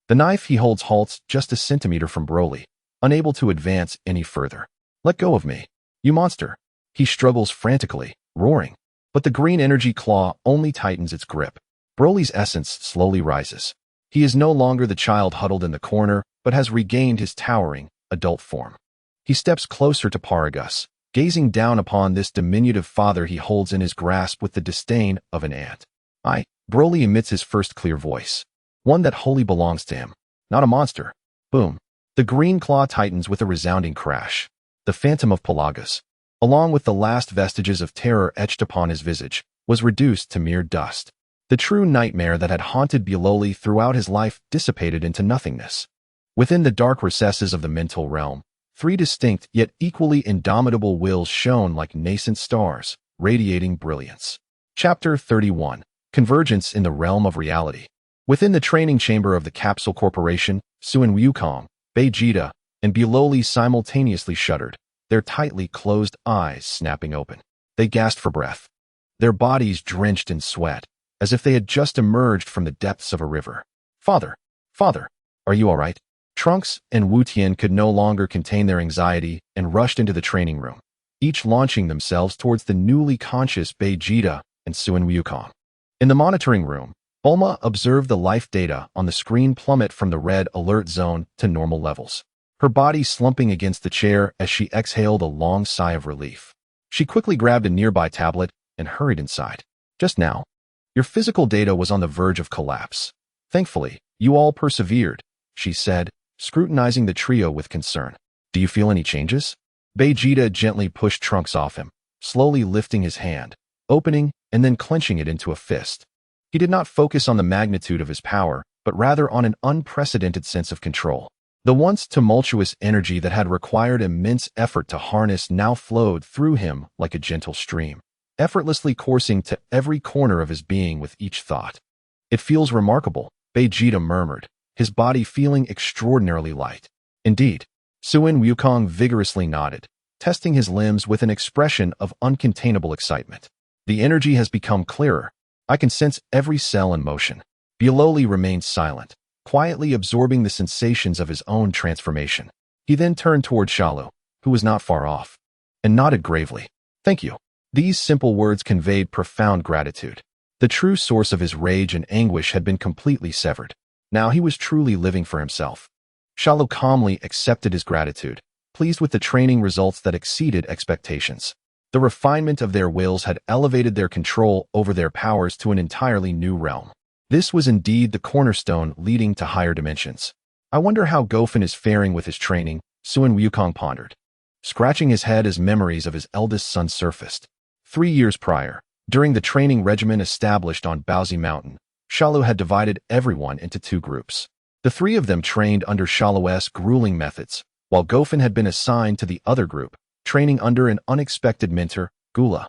The knife he holds halts just a centimeter from Broly, unable to advance any further. Let go of me, you monster. He struggles frantically, roaring, but the green energy claw only tightens its grip. Broly's essence slowly rises. He is no longer the child huddled in the corner, but has regained his towering, adult form. He steps closer to Paragus, gazing down upon this diminutive father he holds in his grasp with the disdain of an ant. Broly emits his first clear voice, one that wholly belongs to him, not a monster. Boom. The green claw tightens with a resounding crash. The phantom of Paragus, along with the last vestiges of terror etched upon his visage, was reduced to mere dust. The true nightmare that had haunted Broly throughout his life dissipated into nothingness. Within the dark recesses of the mental realm, three distinct yet equally indomitable wills shone like nascent stars, radiating brilliance. Chapter 31. Convergence in the Realm of Reality. Within the training chamber of the Capsule Corporation, Suin Wukong, Vegeta, and Broly simultaneously shuddered, their tightly closed eyes snapping open. They gasped for breath, their bodies drenched in sweat, as if they had just emerged from the depths of a river. Father, are you all right? Trunks and Wu Tian could no longer contain their anxiety and rushed into the training room, each launching themselves towards the newly conscious Vegeta and Suin Wukong. In the monitoring room, Bulma observed the life data on the screen plummet from the red alert zone to normal levels, her body slumping against the chair as she exhaled a long sigh of relief. She quickly grabbed a nearby tablet and hurried inside. Just now, your physical data was on the verge of collapse. Thankfully, you all persevered, she said, scrutinizing the trio with concern. Do you feel any changes? Vegeta gently pushed Trunks off him, slowly lifting his hand, opening and then clenching it into a fist. He did not focus on the magnitude of his power, but rather on an unprecedented sense of control. The once tumultuous energy that had required immense effort to harness now flowed through him like a gentle stream, effortlessly coursing to every corner of his being with each thought. It feels remarkable, Vegeta murmured, his body feeling extraordinarily light. Indeed, Suin Wukong vigorously nodded, testing his limbs with an expression of uncontainable excitement. The energy has become clearer. I can sense every cell in motion. Broly remained silent, quietly absorbing the sensations of his own transformation. He then turned toward Shalu, who was not far off, and nodded gravely. Thank you. These simple words conveyed profound gratitude. The true source of his rage and anguish had been completely severed. Now he was truly living for himself. Shalu calmly accepted his gratitude, pleased with the training results that exceeded expectations. The refinement of their wills had elevated their control over their powers to an entirely new realm. This was indeed the cornerstone leading to higher dimensions. I wonder how Gofen is faring with his training, Sun Wukong pondered, scratching his head as memories of his eldest son surfaced. 3 years prior, during the training regimen established on Baozi Mountain, Shalu had divided everyone into 2 groups. The 3 of them trained under Shalu's grueling methods, while Gofen had been assigned to the other group, training under an unexpected mentor, Gula.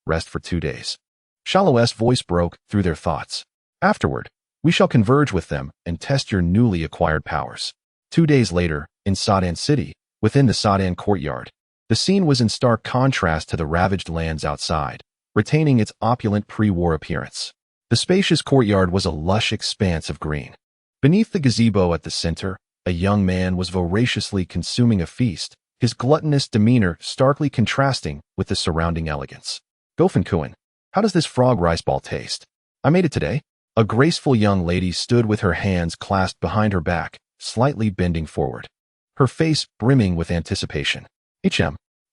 Rest for 2 days. Shalu's voice broke through their thoughts. Afterward, we shall converge with them and test your newly acquired powers. 2 days later, in Showdown City, within the Showdown courtyard, the scene was in stark contrast to the ravaged lands outside, retaining its opulent pre-war appearance. The spacious courtyard was a lush expanse of green. Beneath the gazebo at the center, a young man was voraciously consuming a feast, his gluttonous demeanor starkly contrasting with the surrounding elegance. Gofen-kun, how does this frog rice ball taste? I made it today. A graceful young lady stood with her hands clasped behind her back, slightly bending forward, her face brimming with anticipation.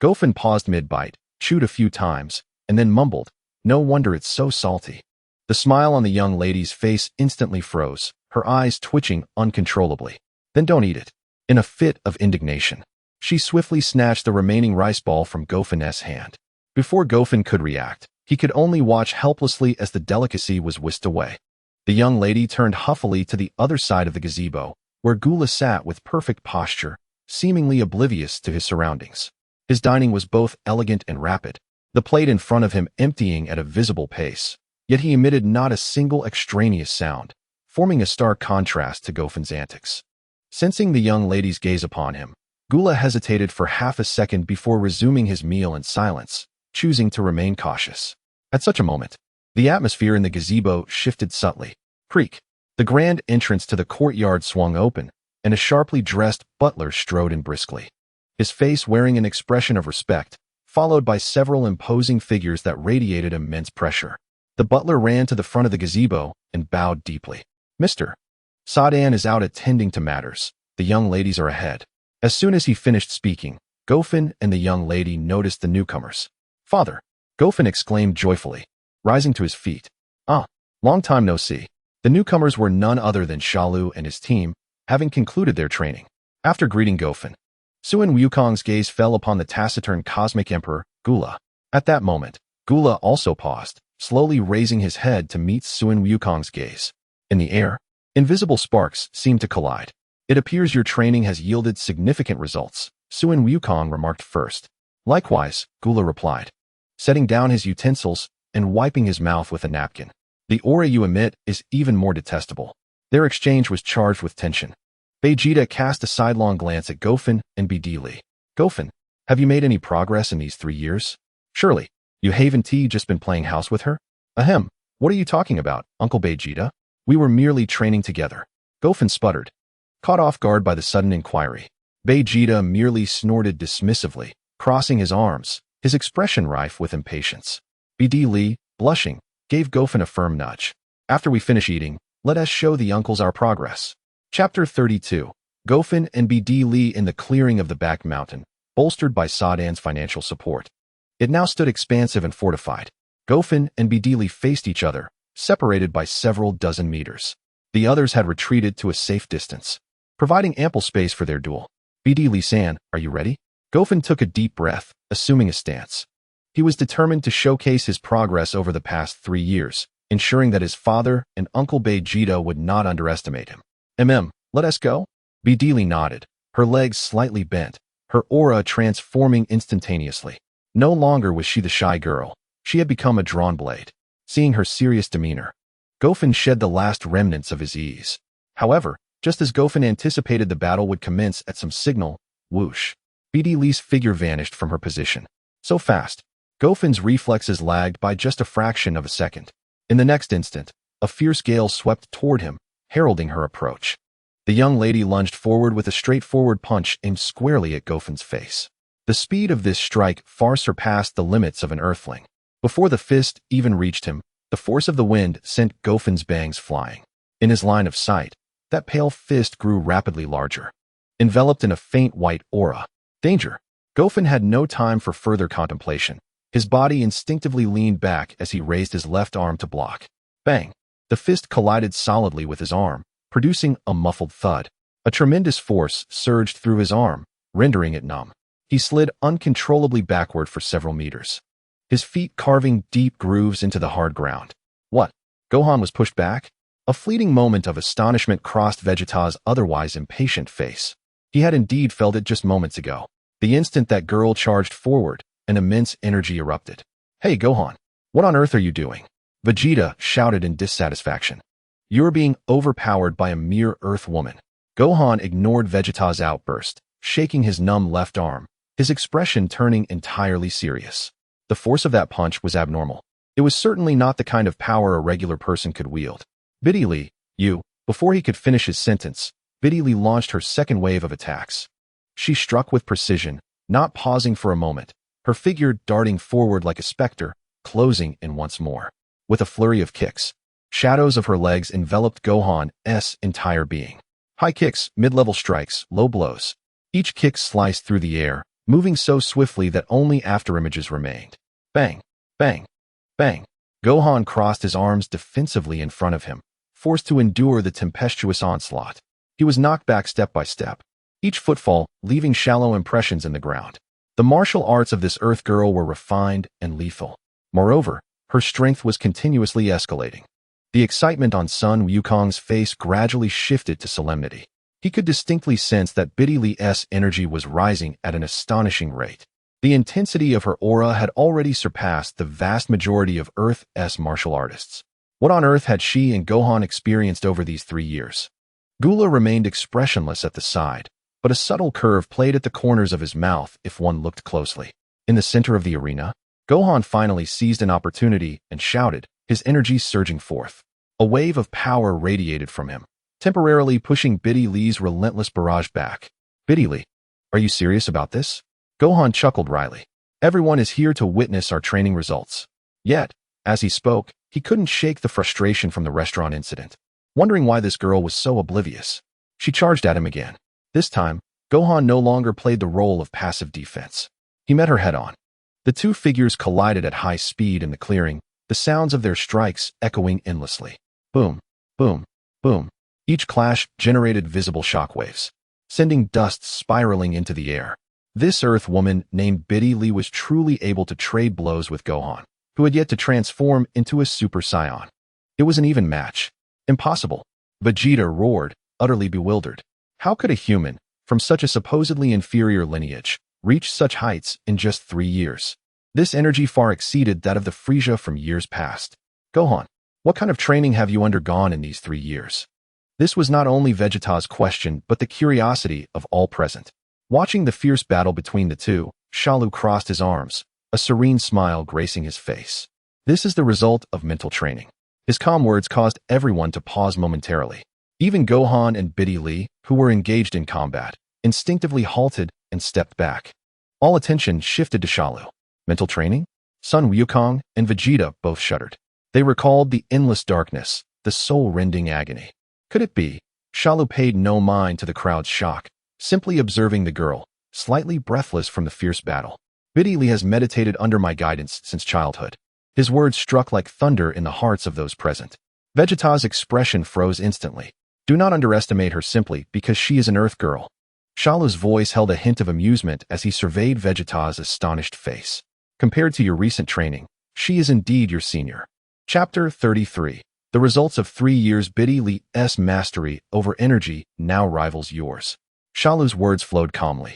Gofen paused mid-bite, chewed a few times, and then mumbled, no wonder it's so salty. The smile on the young lady's face instantly froze, her eyes twitching uncontrollably. Then don't eat it. In a fit of indignation, she swiftly snatched the remaining rice ball from Gofen's hand. Before Gofen could react, he could only watch helplessly as the delicacy was whisked away. The young lady turned huffily to the other side of the gazebo, where Gula sat with perfect posture, seemingly oblivious to his surroundings. His dining was both elegant and rapid, the plate in front of him emptying at a visible pace, yet he emitted not a single extraneous sound, forming a stark contrast to Gofen's antics. Sensing the young lady's gaze upon him, Gula hesitated for half a second before resuming his meal in silence, choosing to remain cautious. At such a moment, the atmosphere in the gazebo shifted subtly. Creak. The grand entrance to the courtyard swung open, and a sharply dressed butler strode in briskly, his face wearing an expression of respect, followed by several imposing figures that radiated immense pressure. The butler ran to the front of the gazebo and bowed deeply. Mr. Showdown is out attending to matters. The young ladies are ahead. As soon as he finished speaking, Gofen and the young lady noticed the newcomers. Father, Gofen exclaimed joyfully, rising to his feet. Ah, long time no see. The newcomers were none other than Shalu and his team, having concluded their training. After greeting Gofen, Sun Wukong's gaze fell upon the taciturn cosmic emperor, Gula. At that moment, Gula also paused, slowly raising his head to meet Sun Wukong's gaze. In the air, invisible sparks seemed to collide. It appears your training has yielded significant results, Sun Wukong remarked first. Likewise, Gula replied, setting down his utensils and wiping his mouth with a napkin. The aura you emit is even more detestable. Their exchange was charged with tension. Vegeta cast a sidelong glance at Gofen and Bd. Gofen, have you made any progress in these 3 years? Surely, you haven't just been playing house with her? Ahem, what are you talking about, Uncle Vegeta? We were merely training together. Gofen sputtered, caught off guard by the sudden inquiry. Vegeta merely snorted dismissively, crossing his arms, his expression rife with impatience. Bd, blushing, gave Gofen a firm nudge. After we finish eating, let us show the uncles our progress. Chapter 32. Gofen and Bd in the clearing of the back mountain, bolstered by Showdown's financial support. It now stood expansive and fortified. Gofen and Bd faced each other, separated by several dozen meters. The others had retreated to a safe distance, providing ample space for their duel. Bd-san, are you ready? Gofen took a deep breath, assuming a stance. He was determined to showcase his progress over the past 3 years, ensuring that his father and Uncle Vegeta would not underestimate him. Let us go? Bd nodded, her legs slightly bent, her aura transforming instantaneously. No longer was she the shy girl. She had become a drawn blade. Seeing her serious demeanor, Gofen shed the last remnants of his ease. However, just as Gofen anticipated the battle would commence at some signal, whoosh, Bd figure vanished from her position. So fast, Gofen's reflexes lagged by just a fraction of a second. In the next instant, a fierce gale swept toward him, heralding her approach. The young lady lunged forward with a straightforward punch aimed squarely at Gofen's face. The The speed of this strike far surpassed the limits of an Earthling. Before the fist even reached him, the force of the wind sent Gofan's bangs flying. In his line of sight, that pale fist grew rapidly larger, enveloped in a faint white aura. Danger! Gofan had no time for further contemplation. His body instinctively leaned back as he raised his left arm to block. Bang! The fist collided solidly with his arm, producing a muffled thud. A tremendous force surged through his arm, rendering it numb. He slid uncontrollably backward for several meters, his feet carving deep grooves into the hard ground. What? Gohan was pushed back? A fleeting moment of astonishment crossed Vegeta's otherwise impatient face. He had indeed felt it just moments ago. The instant that girl charged forward, an immense energy erupted. Hey, Gohan, what on earth are you doing? Vegeta shouted in dissatisfaction. You're being overpowered by a mere Earth woman. Gohan ignored Vegeta's outburst, shaking his numb left arm, his expression turning entirely serious. The force of that punch was abnormal. It was certainly not the kind of power a regular person could wield. Biddy Lee, you. Before he could finish his sentence, Biddy Lee launched her second wave of attacks. She struck with precision, not pausing for a moment, her figure darting forward like a specter, closing in once more. With a flurry of kicks, shadows of her legs enveloped Gohan's entire being. High kicks, mid-level strikes, low blows. Each kick sliced through the air, moving so swiftly that only afterimages remained. Bang! Bang! Bang! Gohan crossed his arms defensively in front of him, forced to endure the tempestuous onslaught. He was knocked back step by step, each footfall leaving shallow impressions in the ground. The martial arts of this Earth girl were refined and lethal. Moreover, her strength was continuously escalating. The excitement on Sun Wukong's face gradually shifted to solemnity. He could distinctly sense that Biddy Lee's energy was rising at an astonishing rate. The intensity of her aura had already surpassed the vast majority of Earth's martial artists. What on earth had she and Gohan experienced over these 3 years? Gula remained expressionless at the side, but a subtle curve played at the corners of his mouth if one looked closely. In the center of the arena, Gohan finally seized an opportunity and shouted, his energy surging forth. A wave of power radiated from him, temporarily pushing Biddy Lee's relentless barrage back. Biddy Lee, are you serious about this? Gohan chuckled wryly. Everyone is here to witness our training results. Yet, as he spoke, he couldn't shake the frustration from the restaurant incident, wondering why this girl was so oblivious. She charged at him again. This time, Gohan no longer played the role of passive defense. He met her head-on. The two figures collided at high speed in the clearing, the sounds of their strikes echoing endlessly. Boom, boom, boom. Each clash generated visible shockwaves, sending dust spiraling into the air. This Earth woman named Biddy Lee was truly able to trade blows with Gohan, who had yet to transform into a Super Saiyan. It was an even match. Impossible. Vegeta roared, utterly bewildered. How could a human, from such a supposedly inferior lineage, reach such heights in just 3 years? This energy far exceeded that of the Frieza from years past. Gohan, what kind of training have you undergone in these 3 years? This was not only Vegeta's question, but the curiosity of all present. Watching the fierce battle between the two, Shalu crossed his arms, a serene smile gracing his face. This is the result of mental training. His calm words caused everyone to pause momentarily. Even Gohan and Biddy Lee, who were engaged in combat, instinctively halted and stepped back. All attention shifted to Shalu. Mental training? Sun Wukong and Vegeta both shuddered. They recalled the endless darkness, the soul-rending agony. Could it be? Shalu paid no mind to the crowd's shock, simply observing the girl, slightly breathless from the fierce battle. Biddy Lee has meditated under my guidance since childhood. His words struck like thunder in the hearts of those present. Vegeta's expression froze instantly. Do not underestimate her simply because she is an Earth girl. Shalu's voice held a hint of amusement as he surveyed Vegeta's astonished face. Compared to your recent training, she is indeed your senior. Chapter 33. The results of 3 years. Biddy Lee's mastery over energy now rivals yours. Shalu's words flowed calmly,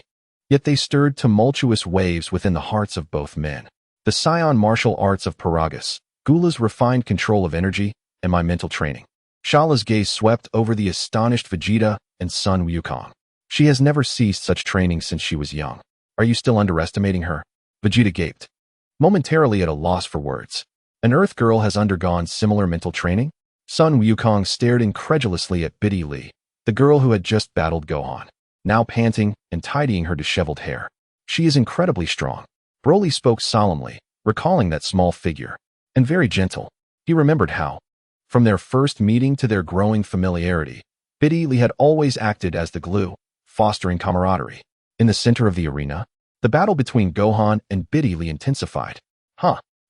yet they stirred tumultuous waves within the hearts of both men. The Saiyan martial arts of Paragus, Gula's refined control of energy, and my mental training. Shalu's gaze swept over the astonished Vegeta and Sun Wukong. She has never ceased such training since she was young. Are you still underestimating her? Vegeta gaped, momentarily at a loss for words. An Earth girl has undergone similar mental training? Sun Wukong stared incredulously at Biddy Lee, the girl who had just battled Gohan, now panting and tidying her disheveled hair. She is incredibly strong. Broly spoke solemnly, recalling that small figure. And very gentle. He remembered how, from their first meeting to their growing familiarity, Biddy Lee had always acted as the glue, fostering camaraderie. In the center of the arena, the battle between Gohan and Biddy Lee intensified.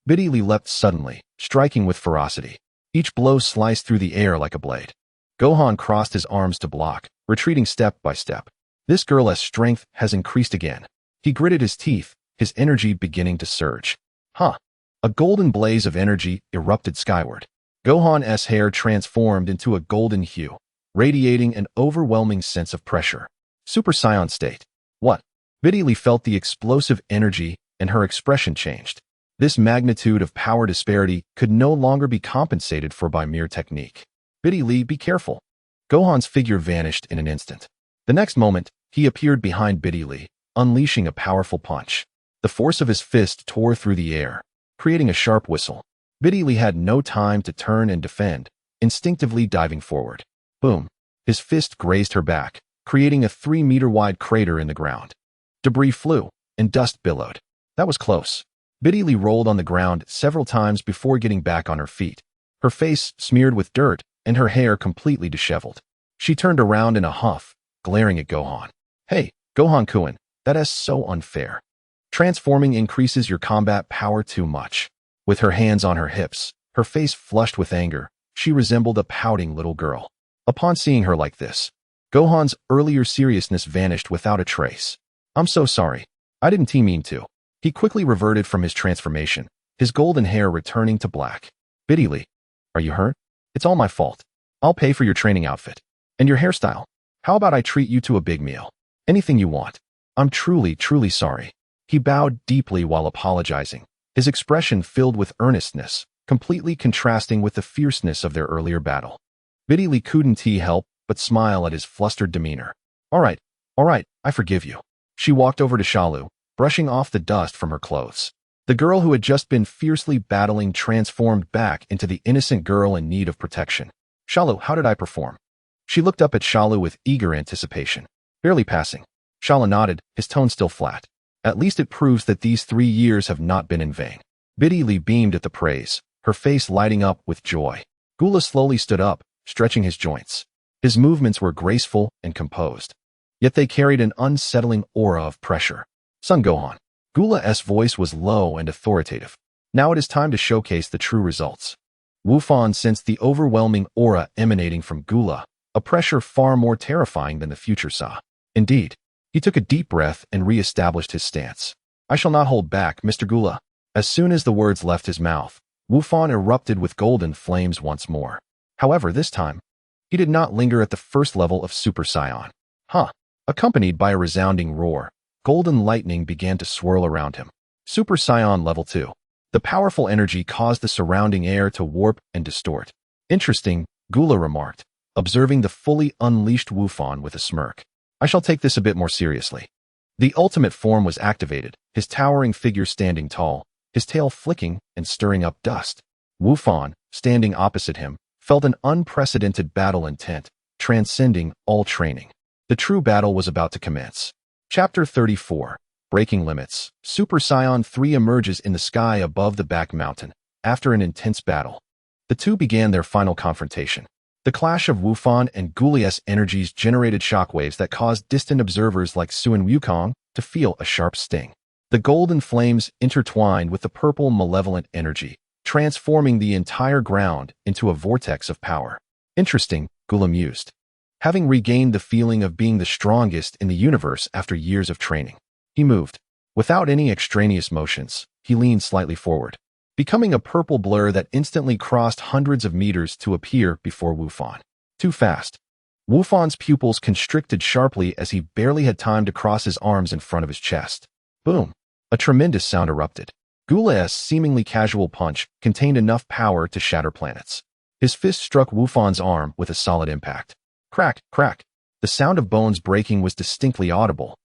Biddy Lee leapt suddenly, striking with ferocity. Each blow sliced through the air like a blade. Gohan crossed his arms to block, retreating step by step. This girl's strength has increased again. He gritted his teeth, his energy beginning to surge. A golden blaze of energy erupted skyward. Gohan's hair transformed into a golden hue, radiating an overwhelming sense of pressure. Super Saiyan state. What? Biddy Lee felt the explosive energy, and her expression changed. This magnitude of power disparity could no longer be compensated for by mere technique. Biddy Lee, be careful. Gohan's figure vanished in an instant. The next moment, he appeared behind Biddy Lee, unleashing a powerful punch. The force of his fist tore through the air, creating a sharp whistle. Biddy Lee had no time to turn and defend, instinctively diving forward. Boom! His fist grazed her back, creating a 3-meter-wide crater in the ground. Debris flew, and dust billowed. That was close. Biddy Lee rolled on the ground several times before getting back on her feet, her face smeared with dirt and her hair completely disheveled. She turned around in a huff, glaring at Gohan. Hey, Gohan-kun, that is so unfair. Transforming increases your combat power too much. With her hands on her hips, her face flushed with anger, she resembled a pouting little girl. Upon seeing her like this, Gohan's earlier seriousness vanished without a trace. I'm so sorry. I didn't mean to. He quickly reverted from his transformation, his golden hair returning to black. Biddy Lee, are you hurt? It's all my fault. I'll pay for your training outfit. And your hairstyle. How about I treat you to a big meal? Anything you want. I'm truly, truly sorry. He bowed deeply while apologizing, his expression filled with earnestness, completely contrasting with the fierceness of their earlier battle. Biddy Lee couldn't help but smile at his flustered demeanor. All right, I forgive you. She walked over to Shalu, brushing off the dust from her clothes. The girl who had just been fiercely battling transformed back into the innocent girl in need of protection. Shalu, how did I perform? She looked up at Shalu with eager anticipation. Barely passing. Shalu nodded, his tone still flat. At least it proves that these 3 years have not been in vain. Biddy Lee beamed at the praise, her face lighting up with joy. Gula slowly stood up, stretching his joints. His movements were graceful and composed. Yet they carried an unsettling aura of pressure. Son Gohan. Gula's voice was low and authoritative. Now it is time to showcase the true results. Wufan sensed the overwhelming aura emanating from Gula, a pressure far more terrifying than the future saw. Indeed, he took a deep breath and re-established his stance. I shall not hold back, Mr. Gula. As soon as the words left his mouth, Wufan erupted with golden flames once more. However, this time, he did not linger at the first level of Super Saiyan. Accompanied by a resounding roar, golden lightning began to swirl around him. Super Saiyan level 2. The powerful energy caused the surrounding air to warp and distort. Interesting, Gula remarked, observing the fully unleashed Wufan with a smirk. I shall take this a bit more seriously. The ultimate form was activated, his towering figure standing tall, his tail flicking and stirring up dust. Wufan, standing opposite him, felt an unprecedented battle intent, transcending all training. The true battle was about to commence. Chapter 34. Breaking Limits. Super Saiyan 3 emerges in the sky above the back mountain, after an intense battle. The two began their final confrontation. The clash of Wufan and Gula's energies generated shockwaves that caused distant observers like Su and Wukong to feel a sharp sting. The golden flames intertwined with the purple malevolent energy, transforming the entire ground into a vortex of power. Interesting, Gula mused. Having regained the feeling of being the strongest in the universe after years of training, he moved. Without any extraneous motions, he leaned slightly forward, becoming a purple blur that instantly crossed hundreds of meters to appear before Wufan. Too fast. Wufan's pupils constricted sharply as he barely had time to cross his arms in front of his chest. Boom! A tremendous sound erupted. Gula's seemingly casual punch contained enough power to shatter planets. His fist struck Wufan's arm with a solid impact. Crack, crack. The sound of bones breaking was distinctly audible.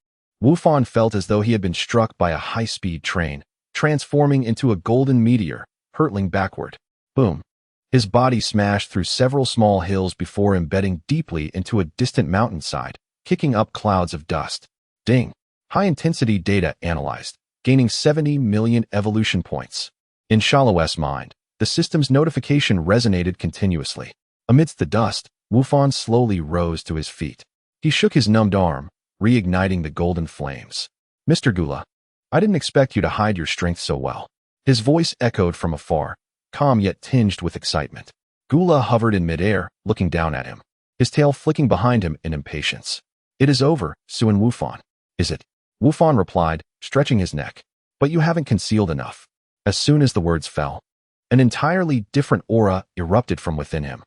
Wufan felt as though he had been struck by a high-speed train, transforming into a golden meteor, hurtling backward. Boom. His body smashed through several small hills before embedding deeply into a distant mountainside, kicking up clouds of dust. Ding. High-intensity data analyzed, gaining 70 million evolution points. In Shalus' mind, the system's notification resonated continuously. Amidst the dust, Wufan slowly rose to his feet. He shook his numbed arm, reigniting the golden flames. Mr. Gula, I didn't expect you to hide your strength so well. His voice echoed from afar, calm yet tinged with excitement. Gula hovered in midair, looking down at him, his tail flicking behind him in impatience. It is over, Suan Wufan. Is it? Wufan replied, stretching his neck. But you haven't concealed enough. As soon as the words fell, an entirely different aura erupted from within him.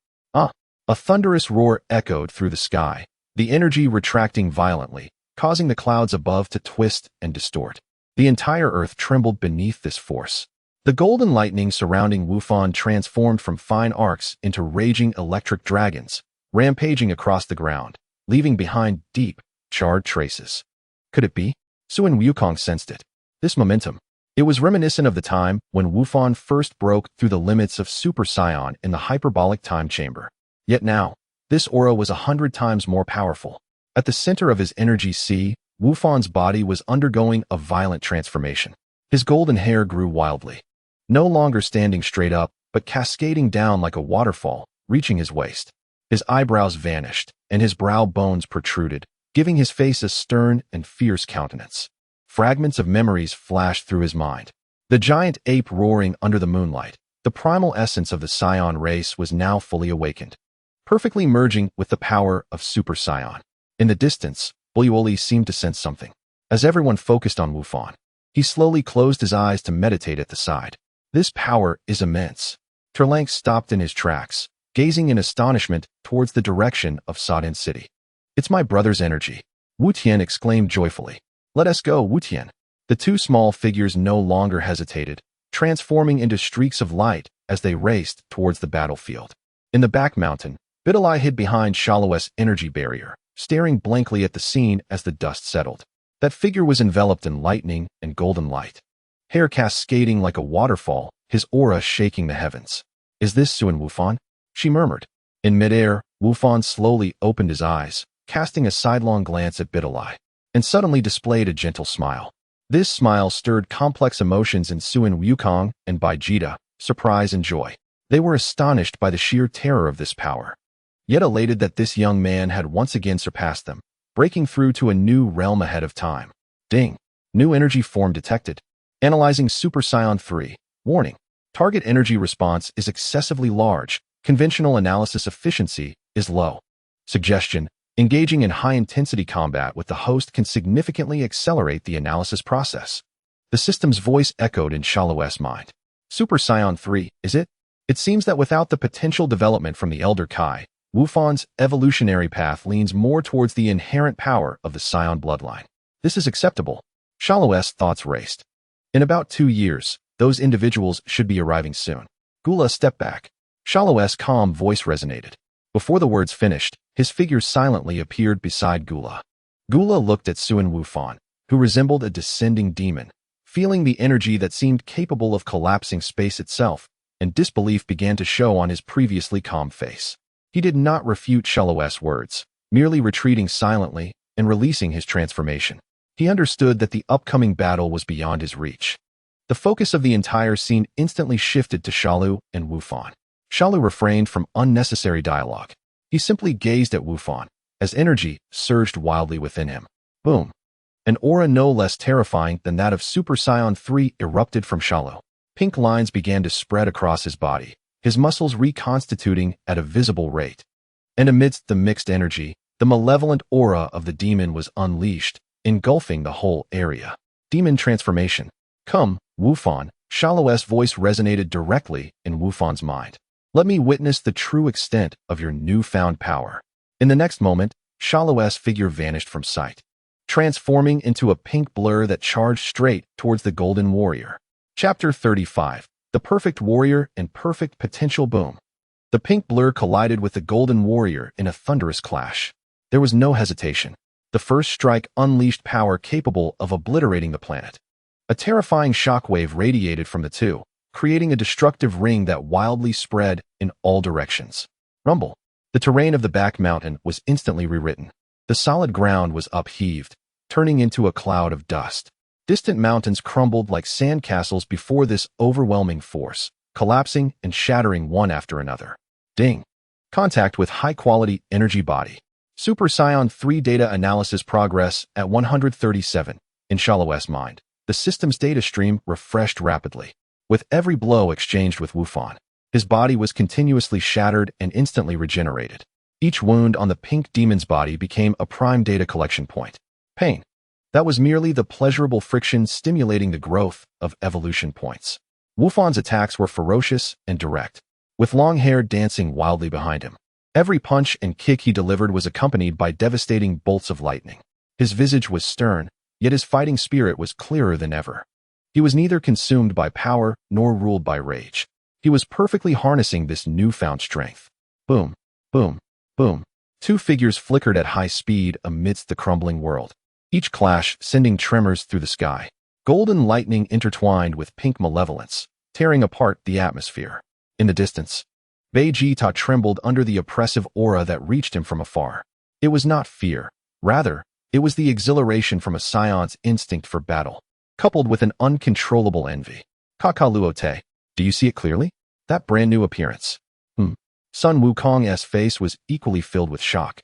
A thunderous roar echoed through the sky, the energy retracting violently, causing the clouds above to twist and distort. The entire earth trembled beneath this force. The golden lightning surrounding Wufan transformed from fine arcs into raging electric dragons, rampaging across the ground, leaving behind deep, charred traces. Could it be? Suan Wukong sensed it. This momentum. It was reminiscent of the time when Wufan first broke through the limits of Super Saiyan in the hyperbolic time chamber. Yet now, this aura was 100 times more powerful. At the center of his energy sea, Wufan's body was undergoing a violent transformation. His golden hair grew wildly, no longer standing straight up, but cascading down like a waterfall, reaching his waist. His eyebrows vanished, and his brow bones protruded, giving his face a stern and fierce countenance. Fragments of memories flashed through his mind. The giant ape roaring under the moonlight, the primal essence of the Saiyan race was now fully awakened, perfectly merging with the power of Super Saiyan. In the distance, Bulioli seemed to sense something. As everyone focused on Wufan, he slowly closed his eyes to meditate at the side. This power is immense. Terlank stopped in his tracks, gazing in astonishment towards the direction of Sodin City. It's my brother's energy, Wu Tian exclaimed joyfully. Let us go, Wu Tian. The two small figures no longer hesitated, transforming into streaks of light as they raced towards the battlefield. In the back mountain, Bidalai hid behind Shalus' energy barrier, staring blankly at the scene as the dust settled. That figure was enveloped in lightning and golden light, hair cascading like a waterfall, his aura shaking the heavens. Is this Suan Wufan? She murmured. In midair, Wufan slowly opened his eyes, casting a sidelong glance at Bidalai, and suddenly displayed a gentle smile. This smile stirred complex emotions in Suan Wukong and Baijita, surprise and joy. They were astonished by the sheer terror of this power, yet elated that this young man had once again surpassed them, breaking through to a new realm ahead of time. Ding! New energy form detected. Analyzing Super Saiyan 3. Warning. Target energy response is excessively large. Conventional analysis efficiency is low. Suggestion. Engaging in high-intensity combat with the host can significantly accelerate the analysis process. The system's voice echoed in Shalus' mind. Super Saiyan 3, is it? It seems that without the potential development from the Elder Kai, Wufan's evolutionary path leans more towards the inherent power of the Saiyan bloodline. This is acceptable. Shalus' thoughts raced. In about 2 years, those individuals should be arriving soon. Gula stepped back. Shalus' calm voice resonated. Before the words finished, his figure silently appeared beside Gula. Gula looked at Suan Wufan, who resembled a descending demon, feeling the energy that seemed capable of collapsing space itself, and disbelief began to show on his previously calm face. He did not refute Shalus' words, merely retreating silently and releasing his transformation. He understood that the upcoming battle was beyond his reach. The focus of the entire scene instantly shifted to Shalu and Wufan. Shalu refrained from unnecessary dialogue. He simply gazed at Wufan, as energy surged wildly within him. Boom! An aura no less terrifying than that of Super Saiyan 3 erupted from Shalu. Pink lines began to spread across his body, his muscles reconstituting at a visible rate. And amidst the mixed energy, the malevolent aura of the demon was unleashed, engulfing the whole area. Demon transformation. Come, Wufan, Shalus' voice resonated directly in Wufan's mind. Let me witness the true extent of your newfound power. In the next moment, Shalus' figure vanished from sight, transforming into a pink blur that charged straight towards the Golden Warrior. Chapter 35. The Perfect Warrior and Perfect Potential. Boom. The pink blur collided with the Golden Warrior in a thunderous clash. There was no hesitation. The first strike unleashed power capable of obliterating the planet. A terrifying shockwave radiated from the two, creating a destructive ring that wildly spread in all directions. Rumble. The terrain of the back mountain was instantly rewritten. The solid ground was upheaved, turning into a cloud of dust. Distant mountains crumbled like sandcastles before this overwhelming force, collapsing and shattering one after another. Ding. Contact with high-quality energy body. Super Saiyan 3 data analysis progress at 137. In Shalus' mind, the system's data stream refreshed rapidly. With every blow exchanged with Wufan, his body was continuously shattered and instantly regenerated. Each wound on the pink demon's body became a prime data collection point. Pain. That was merely the pleasurable friction stimulating the growth of evolution points. Wufan's attacks were ferocious and direct, with long hair dancing wildly behind him. Every punch and kick he delivered was accompanied by devastating bolts of lightning. His visage was stern, yet his fighting spirit was clearer than ever. He was neither consumed by power nor ruled by rage. He was perfectly harnessing this newfound strength. Boom, boom, boom. Two figures flickered at high speed amidst the crumbling world. Each clash sending tremors through the sky. Golden lightning intertwined with pink malevolence, tearing apart the atmosphere. In the distance, Vegeta trembled under the oppressive aura that reached him from afar. It was not fear. Rather, it was the exhilaration from a Saiyan's instinct for battle, coupled with an uncontrollable envy. Kakaluote, do you see it clearly? That brand new appearance. Sun Wukong's face was equally filled with shock,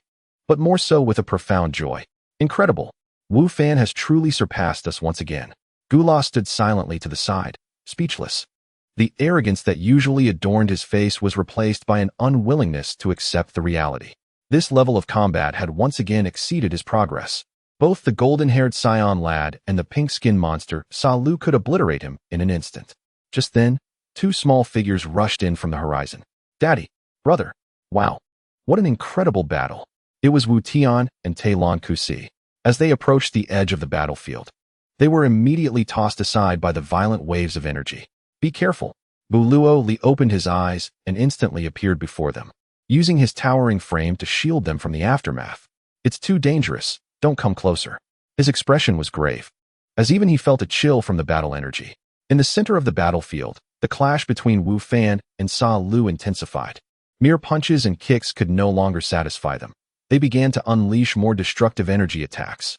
but more so with a profound joy. Incredible. Wu Fan has truly surpassed us once again. Gula stood silently to the side, speechless. The arrogance that usually adorned his face was replaced by an unwillingness to accept the reality. This level of combat had once again exceeded his progress. Both the golden-haired Saiyan lad and the pink-skinned monster, Shalu, could obliterate him in an instant. Just then, two small figures rushed in from the horizon. Daddy, brother, wow, what an incredible battle. It was Wu Tian and Talon Kusi. As they approached the edge of the battlefield, they were immediately tossed aside by the violent waves of energy. Be careful. Buluo Li opened his eyes and instantly appeared before them, using his towering frame to shield them from the aftermath. It's too dangerous. Don't come closer. His expression was grave, as even he felt a chill from the battle energy. In the center of the battlefield, the clash between Wu Fan and Shalu intensified. Mere punches and kicks could no longer satisfy them. They began to unleash more destructive energy attacks.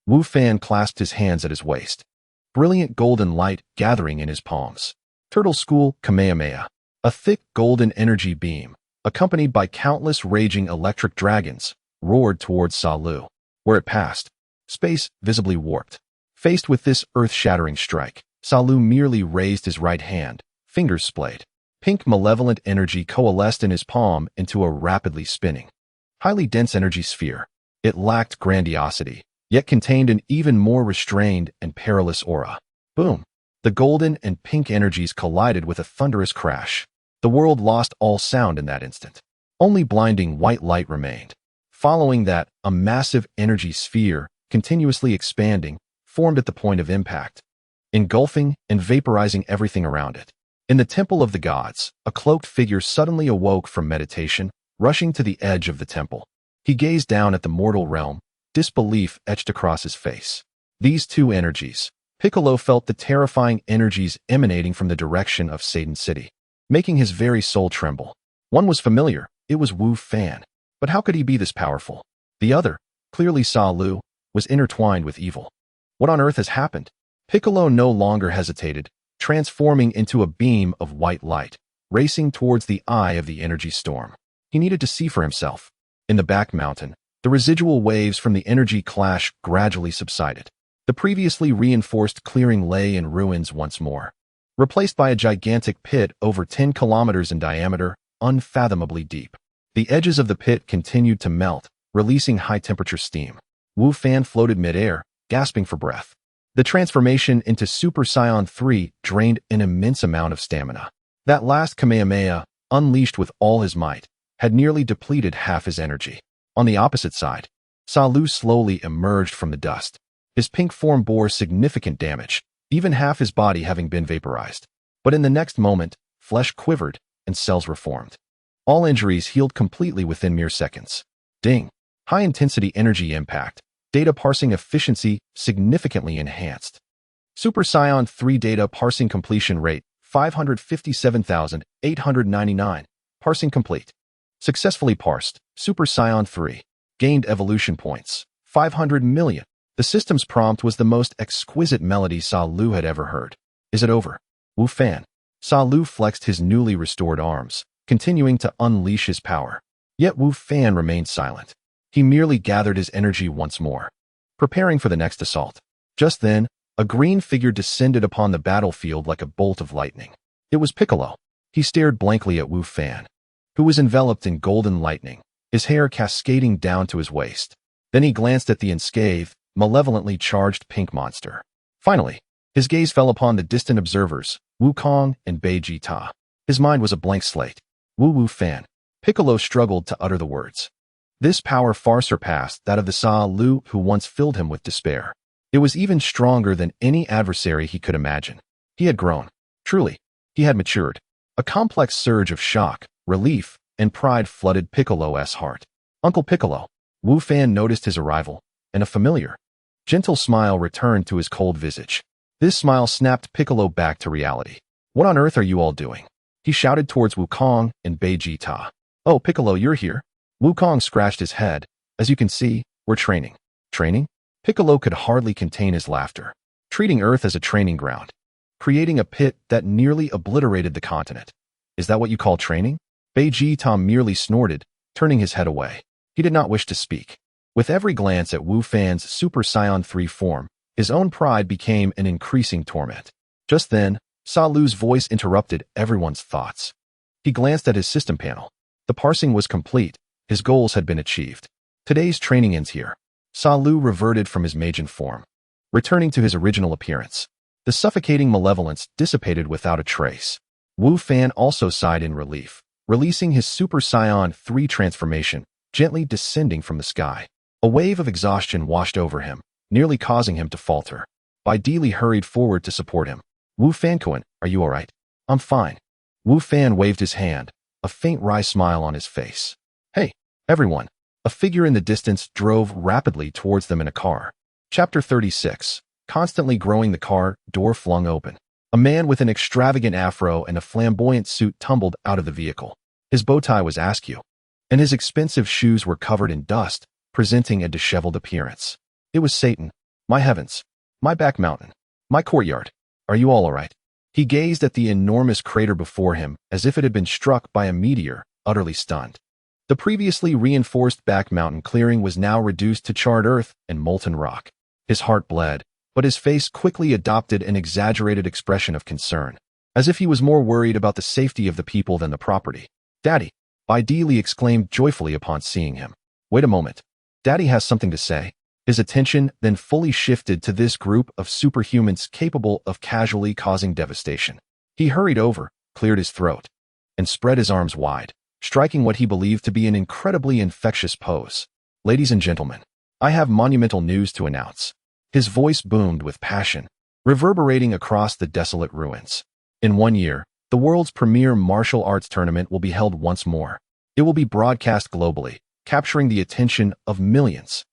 Wu Fan clasped his hands at his waist, brilliant golden light gathering in his palms. Turtle School Kamehameha, a thick golden energy beam, accompanied by countless raging electric dragons, roared towards Shalu. Where it passed, space visibly warped. Faced with this earth-shattering strike, Shalu merely raised his right hand, fingers splayed. Pink malevolent energy coalesced in his palm into a rapidly spinning, highly dense energy sphere. It lacked grandiosity, yet contained an even more restrained and perilous aura. Boom! The golden and pink energies collided with a thunderous crash. The world lost all sound in that instant. Only blinding white light remained. Following that, a massive energy sphere, continuously expanding, formed at the point of impact, engulfing and vaporizing everything around it. In the Temple of the Gods, a cloaked figure suddenly awoke from meditation, rushing to the edge of the temple. He gazed down at the mortal realm, disbelief etched across his face. These two energies. Piccolo felt the terrifying energies emanating from the direction of Satan City, making his very soul tremble. One was familiar. It was Wu Fan. But how could he be this powerful? The other, clearly Shalu, was intertwined with evil. What on earth has happened? Piccolo no longer hesitated, transforming into a beam of white light, racing towards the eye of the energy storm. He needed to see for himself. In the back mountain, the residual waves from the energy clash gradually subsided. The previously reinforced clearing lay in ruins once more, replaced by a gigantic pit over 10 kilometers in diameter, unfathomably deep. The edges of the pit continued to melt, releasing high-temperature steam. Wu Fan floated mid-air, gasping for breath. The transformation into Super Saiyan 3 drained an immense amount of stamina. That last Kamehameha, unleashed with all his might, had nearly depleted half his energy. On the opposite side, Shalu slowly emerged from the dust. His pink form bore significant damage, even half his body having been vaporized. But in the next moment, flesh quivered and cells reformed. All injuries healed completely within mere seconds. Ding! High-intensity energy impact. Data parsing efficiency significantly enhanced. Super Saiyan 3 data parsing completion rate 557,899. Parsing complete. Successfully parsed. Super Saiyan 3. Gained evolution points 500 million. The system's prompt was the most exquisite melody Shalu had ever heard. Is it over? Wu Fan. Shalu flexed his newly restored arms, continuing to unleash his power. Yet Wu Fan remained silent. He merely gathered his energy once more, preparing for the next assault. Just then, a green figure descended upon the battlefield like a bolt of lightning. It was Piccolo. He stared blankly at Wu Fan, who was enveloped in golden lightning, his hair cascading down to his waist. Then he glanced at the unscathed, malevolently charged pink monster. Finally, his gaze fell upon the distant observers, Wukong and Bei Jita. His mind was a blank slate. Wu Fan. Piccolo struggled to utter the words. This power far surpassed that of the Shalu who once filled him with despair. It was even stronger than any adversary he could imagine. He had grown. Truly, he had matured. A complex surge of shock, relief, and pride flooded Piccolo's heart. Uncle Piccolo. Wu Fan noticed his arrival, and a familiar, gentle smile returned to his cold visage. This smile snapped Piccolo back to reality. What on earth are you all doing? He shouted towards Wukong and Bei Jita. Oh, Piccolo, you're here? Wukong scratched his head. As you can see, we're training. Training? Piccolo could hardly contain his laughter. Treating Earth as a training ground. Creating a pit that nearly obliterated the continent. Is that what you call training? Bei Jita merely snorted, turning his head away. He did not wish to speak. With every glance at Wu Fan's Super Saiyan 3 form, his own pride became an increasing torment. Just then, Shalu's voice interrupted everyone's thoughts. He glanced at his system panel. The parsing was complete. His goals had been achieved. Today's training ends here. Shalu reverted from his Majin form, returning to his original appearance. The suffocating malevolence dissipated without a trace. Wu Fan also sighed in relief, releasing his Super Saiyan 3 transformation, gently descending from the sky. A wave of exhaustion washed over him, nearly causing him to falter. Bai Dili hurried forward to support him. Wu Fan-kun, are you all right? I'm fine. Wu Fan waved his hand, a faint wry smile on his face. Hey, everyone. A figure in the distance drove rapidly towards them in a car. Chapter 36. Constantly growing. The car door flung open. A man with an extravagant afro and a flamboyant suit tumbled out of the vehicle. His bow tie was askew, and his expensive shoes were covered in dust, presenting a disheveled appearance. It was Satan. My heavens. My back mountain. My courtyard. Are you all right? He gazed at the enormous crater before him as if it had been struck by a meteor, utterly stunned. The previously reinforced back mountain clearing was now reduced to charred earth and molten rock. His heart bled, but his face quickly adopted an exaggerated expression of concern, as if he was more worried about the safety of the people than the property. Daddy, Bai Dili exclaimed joyfully upon seeing him. Wait a moment. Daddy has something to say. His attention then fully shifted to this group of superhumans capable of casually causing devastation. He hurried over, cleared his throat, and spread his arms wide, striking what he believed to be an incredibly infectious pose. Ladies and gentlemen, I have monumental news to announce. His voice boomed with passion, reverberating across the desolate ruins. In 1 year, the world's premier martial arts tournament will be held once more. It will be broadcast globally, capturing the attention of millions.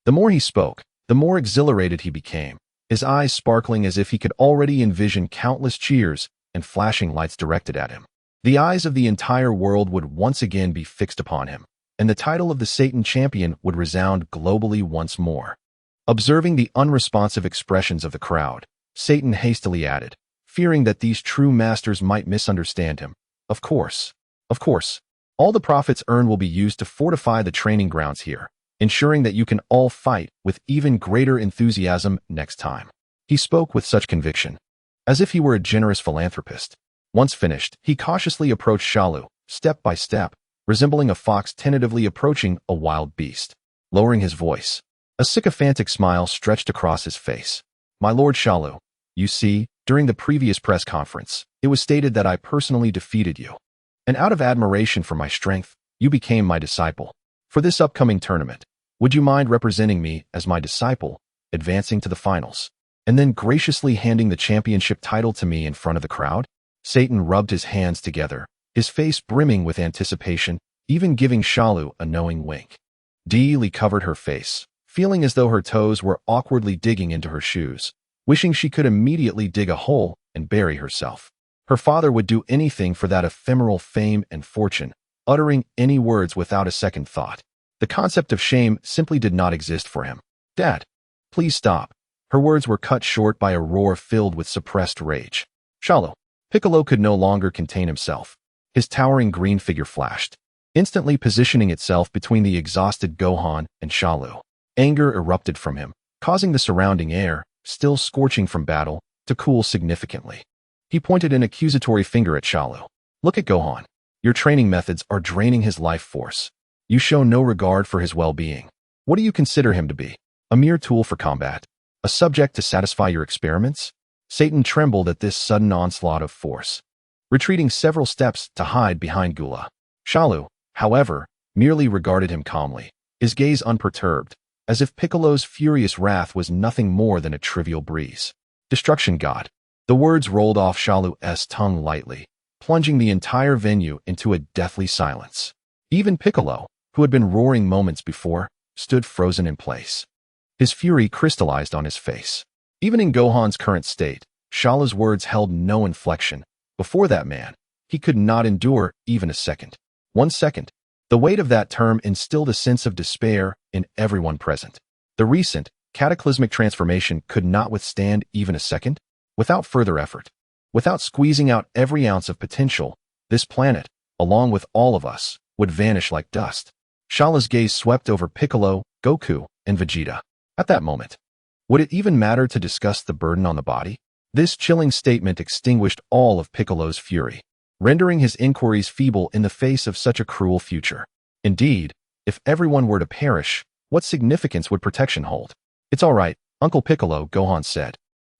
The more he spoke, the more exhilarated he became, his eyes sparkling as if he could already envision countless cheers and flashing lights directed at him. The eyes of the entire world would once again be fixed upon him, and the title of the Satan champion would resound globally once more. Observing the unresponsive expressions of the crowd, Satan hastily added, fearing that these true masters might misunderstand him. Of course, all the profits earned will be used to fortify the training grounds here, ensuring that you can all fight with even greater enthusiasm next time. He spoke with such conviction, as if he were a generous philanthropist. Once finished, he cautiously approached Shalu, step by step, resembling a fox tentatively approaching a wild beast. Lowering his voice, a sycophantic smile stretched across his face. My Lord Shalu, you see, during the previous press conference, it was stated that I personally defeated you. And out of admiration for my strength, you became my disciple. For this upcoming tournament, would you mind representing me as my disciple, advancing to the finals, and then graciously handing the championship title to me in front of the crowd? Satan rubbed his hands together, his face brimming with anticipation, even giving Shalu a knowing wink. Dili covered her face, feeling as though her toes were awkwardly digging into her shoes, wishing she could immediately dig a hole and bury herself. Her father would do anything for that ephemeral fame and fortune, uttering any words without a second thought. The concept of shame simply did not exist for him. Dad, Please stop. Her words were cut short by a roar filled with suppressed rage. Shalu. Piccolo could no longer contain himself. His towering green figure flashed, instantly positioning itself between the exhausted Gohan and Shalu. Anger erupted from him, causing the surrounding air, still scorching from battle, to cool significantly. He pointed an accusatory finger at Shalu. Look at Gohan. Your training methods are draining his life force. You show no regard for his well-being. What do you consider him to be? A mere tool for combat? A subject to satisfy your experiments? Satan trembled at this sudden onslaught of force, retreating several steps to hide behind Gula. Shalu, however, merely regarded him calmly, his gaze unperturbed, as if Piccolo's furious wrath was nothing more than a trivial breeze. Destruction God. The words rolled off Shalu's tongue lightly, plunging the entire venue into a deathly silence. Even Piccolo, who had been roaring moments before, stood frozen in place. His fury crystallized on his face. Even in Gohan's current state, Shalu's words held no inflection. Before that man, he could not endure even a second. 1 second. The weight of that term instilled a sense of despair in everyone present. The recent, cataclysmic transformation could not withstand even a second. Without further effort, without squeezing out every ounce of potential, this planet, along with all of us, would vanish like dust. Shalu's gaze swept over Piccolo, Goku, and Vegeta. At that moment, would it even matter to discuss the burden on the body? This chilling statement extinguished all of Piccolo's fury, rendering his inquiries feeble in the face of such a cruel future. Indeed, if everyone were to perish, what significance would protection hold? It's all right, Uncle Piccolo, Gohan said,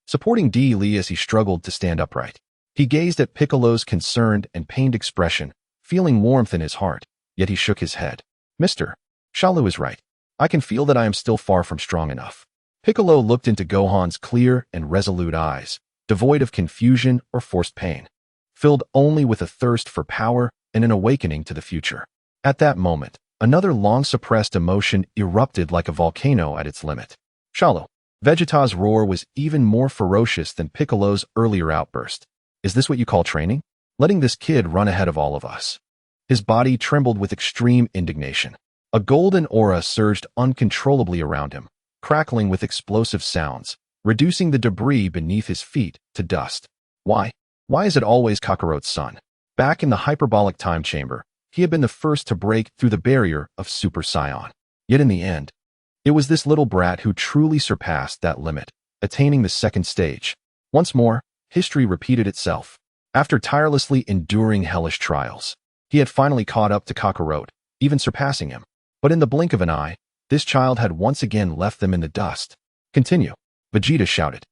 supporting Di Li as he struggled to stand upright. He gazed at Piccolo's concerned and pained expression, feeling warmth in his heart, yet he shook his head. Mister, Shalu is right. I can feel that I am still far from strong enough. Piccolo looked into Gohan's clear and resolute eyes, devoid of confusion or forced pain, filled only with a thirst for power and an awakening to the future. At that moment, another long-suppressed emotion erupted like a volcano at its limit. Shalu. Vegeta's roar was even more ferocious than Piccolo's earlier outburst. Is this what you call training? Letting this kid run ahead of all of us? His body trembled with extreme indignation. A golden aura surged uncontrollably around him, crackling with explosive sounds, reducing the debris beneath his feet to dust. Why? Why is it always Kakarot's son? Back in the hyperbolic time chamber, he had been the first to break through the barrier of Super Saiyan. Yet in the end, it was this little brat who truly surpassed that limit, attaining the second stage. Once more, history repeated itself. After tirelessly enduring hellish trials, he had finally caught up to Kakarot, even surpassing him. But in the blink of an eye, this child had once again left them in the dust. Continue, Vegeta shouted,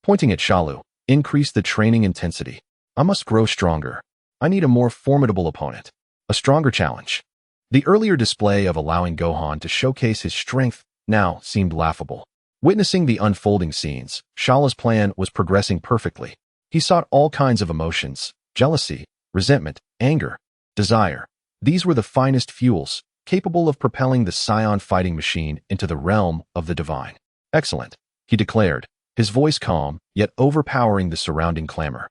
pointing at Shalu. Increase the training intensity. I must grow stronger. I need a more formidable opponent. A stronger challenge. The earlier display of allowing Gohan to showcase his strength now seemed laughable. Witnessing the unfolding scenes, Shalu's plan was progressing perfectly. He sought all kinds of emotions: jealousy, resentment, anger, desire. These were the finest fuels, capable of propelling the Saiyan fighting machine into the realm of the divine. Excellent, he declared, his voice calm, yet overpowering the surrounding clamor.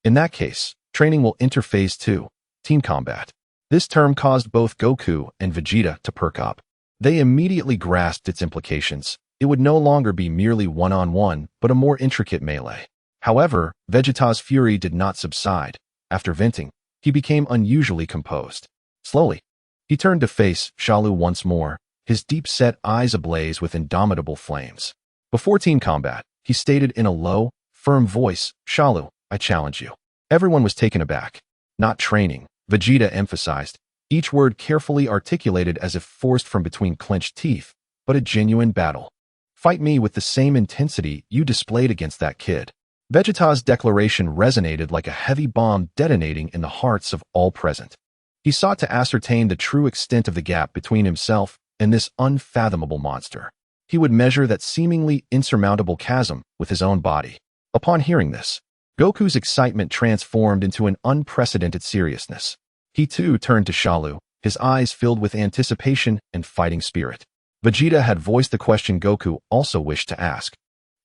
In that case, training will enter phase 2, team combat. This term caused both Goku and Vegeta to perk up. They immediately grasped its implications. It would no longer be merely one-on-one, but a more intricate melee. However, Vegeta's fury did not subside. After venting, he became unusually composed. Slowly, he turned to face Shalu once more, his deep-set eyes ablaze with indomitable flames. Before team combat, he stated in a low, firm voice, "Shalu, I challenge you." Everyone was taken aback. Not training, Vegeta emphasized, each word carefully articulated as if forced from between clenched teeth, but a genuine battle. Fight me with the same intensity you displayed against that kid. Vegeta's declaration resonated like a heavy bomb detonating in the hearts of all present. He sought to ascertain the true extent of the gap between himself and this unfathomable monster. He would measure that seemingly insurmountable chasm with his own body. Upon hearing this, Goku's excitement transformed into an unprecedented seriousness. He too turned to Shalu, his eyes filled with anticipation and fighting spirit. Vegeta had voiced the question Goku also wished to ask.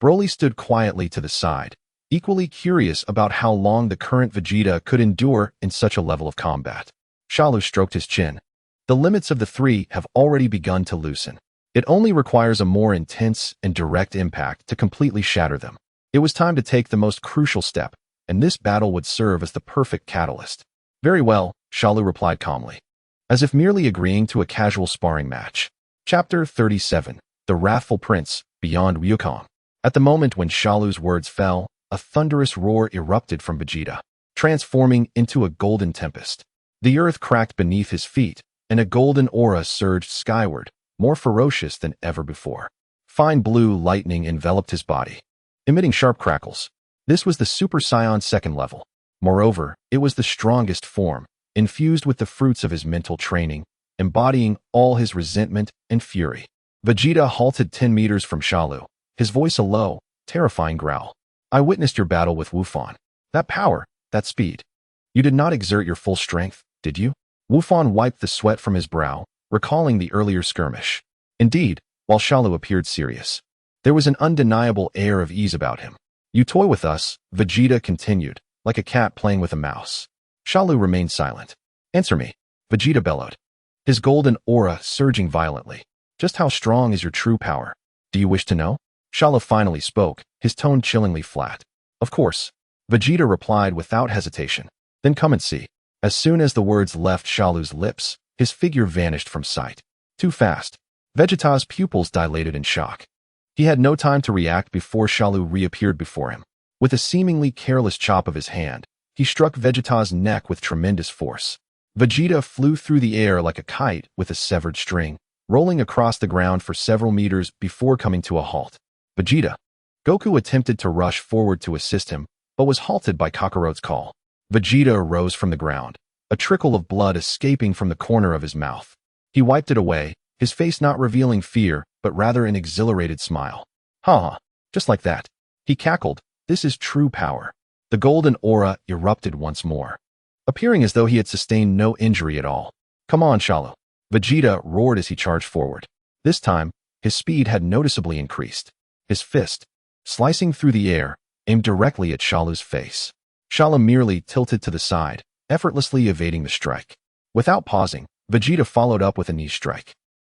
Broly stood quietly to the side, equally curious about how long the current Vegeta could endure in such a level of combat. Shalu stroked his chin. The limits of the three have already begun to loosen. It only requires a more intense and direct impact to completely shatter them. It was time to take the most crucial step, and this battle would serve as the perfect catalyst. Very well, Shalu replied calmly, as if merely agreeing to a casual sparring match. Chapter 37. The Wrathful Prince, Beyond Ryukong. At the moment when Shalu's words fell, a thunderous roar erupted from Vegeta, transforming into a golden tempest. The earth cracked beneath his feet, and a golden aura surged skyward, more ferocious than ever before. Fine blue lightning enveloped his body, emitting sharp crackles. This was the Super Saiyan second level. Moreover, it was the strongest form, infused with the fruits of his mental training, embodying all his resentment and fury. Vegeta halted 10 meters from Shalu, his voice a low, terrifying growl. I witnessed your battle with Wufan. That power, that speed. You did not exert your full strength, did you? Wufan wiped the sweat from his brow, recalling the earlier skirmish. Indeed, while Shalu appeared serious, there was an undeniable air of ease about him. You toy with us, Vegeta continued, like a cat playing with a mouse. Shalu remained silent. Answer me, Vegeta bellowed, his golden aura surging violently. Just how strong is your true power? Do you wish to know? Shalu finally spoke, his tone chillingly flat. Of course. Vegeta replied without hesitation. Then come and see. As soon as the words left Shalu's lips, his figure vanished from sight. Too fast. Vegeta's pupils dilated in shock. He had no time to react before Shalu reappeared before him. With a seemingly careless chop of his hand, he struck Vegeta's neck with tremendous force. Vegeta flew through the air like a kite with a severed string, rolling across the ground for several meters before coming to a halt. Vegeta. Goku attempted to rush forward to assist him, but was halted by Kakaroto's call. Vegeta rose from the ground, a trickle of blood escaping from the corner of his mouth. He wiped it away, his face not revealing fear, but rather an exhilarated smile. Ha! Just like that. He cackled. This is true power. The golden aura erupted once more, appearing as though he had sustained no injury at all. Come on, Shalu. Vegeta roared as he charged forward. This time, his speed had noticeably increased. His fist, slicing through the air, aimed directly at Shalu's face. Shalu merely tilted to the side, effortlessly evading the strike. Without pausing, Vegeta followed up with a knee strike.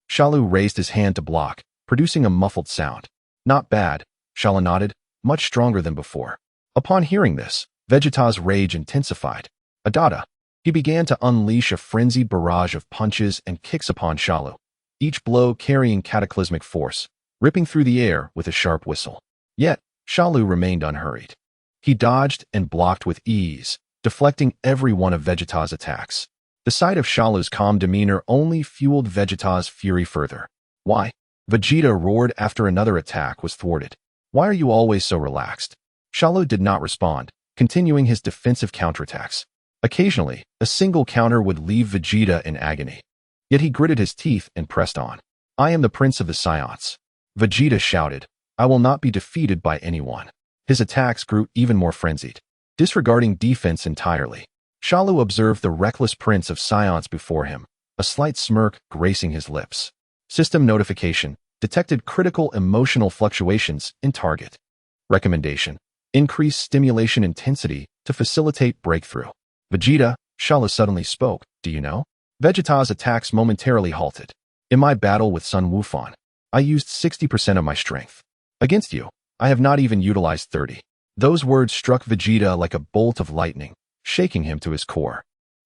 Shalu raised his hand to block, producing a muffled sound. Not bad, Shalu nodded, much stronger than before. Upon hearing this, Vegeta's rage intensified. Adada. He began to unleash a frenzied barrage of punches and kicks upon Shalu, each blow carrying cataclysmic force, ripping through the air with a sharp whistle. Yet, Shalu remained unhurried. He dodged and blocked with ease, deflecting every one of Vegeta's attacks. The sight of Shalu's calm demeanor only fueled Vegeta's fury further. Why? Vegeta roared after another attack was thwarted. Why are you always so relaxed? Shalu did not respond, continuing his defensive counterattacks. Occasionally, a single counter would leave Vegeta in agony. Yet he gritted his teeth and pressed on. I am the Prince of the Saiyans. Vegeta shouted. I will not be defeated by anyone. His attacks grew even more frenzied. Disregarding defense entirely, Shalu observed the reckless Prince of Saiyans before him, a slight smirk gracing his lips. System notification detected critical emotional fluctuations in target. Recommendation: increase stimulation intensity to facilitate breakthrough. Vegeta, Shalu suddenly spoke. Do you know? Vegeta's attacks momentarily halted. In my battle with Sun Wufan, I used 60% of my strength. Against you, I have not even utilized 30. Those words struck Vegeta like a bolt of lightning, shaking him to his core.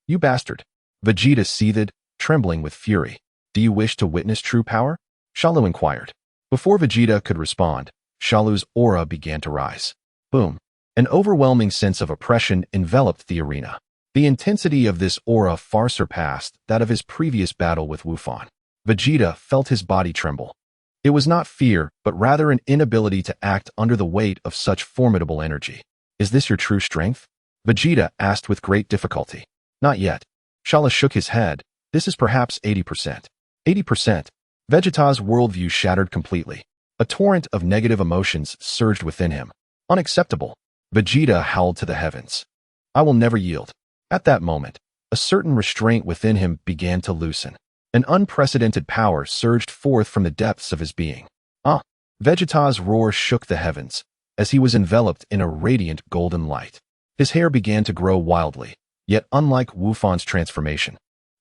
You bastard. Vegeta seethed, trembling with fury. Do you wish to witness true power? Shalu inquired. Before Vegeta could respond, Shalu's aura began to rise. Boom. An overwhelming sense of oppression enveloped the arena. The intensity of this aura far surpassed that of his previous battle with Wufan. Vegeta felt his body tremble. It was not fear, but rather an inability to act under the weight of such formidable energy. Is this your true strength? Vegeta asked with great difficulty. Not yet. Shalu shook his head. This is perhaps 80%. 80%. Vegeta's worldview shattered completely. A torrent of negative emotions surged within him. Unacceptable. Vegeta howled to the heavens. I will never yield. At that moment, a certain restraint within him began to loosen. An unprecedented power surged forth from the depths of his being. Ah! Vegeta's roar shook the heavens, as he was enveloped in a radiant golden light. His hair began to grow wildly, yet unlike Wufan's transformation.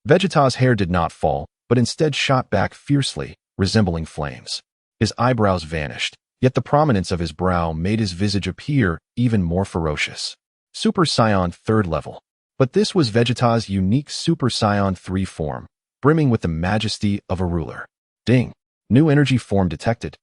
Vegeta's hair did not fall, but instead shot back fiercely, resembling flames. His eyebrows vanished, yet the prominence of his brow made his visage appear even more ferocious. Super Saiyan 3rd level. But this was Vegeta's unique Super Saiyan 3 form, brimming with the majesty of a ruler. Ding! New energy form detected.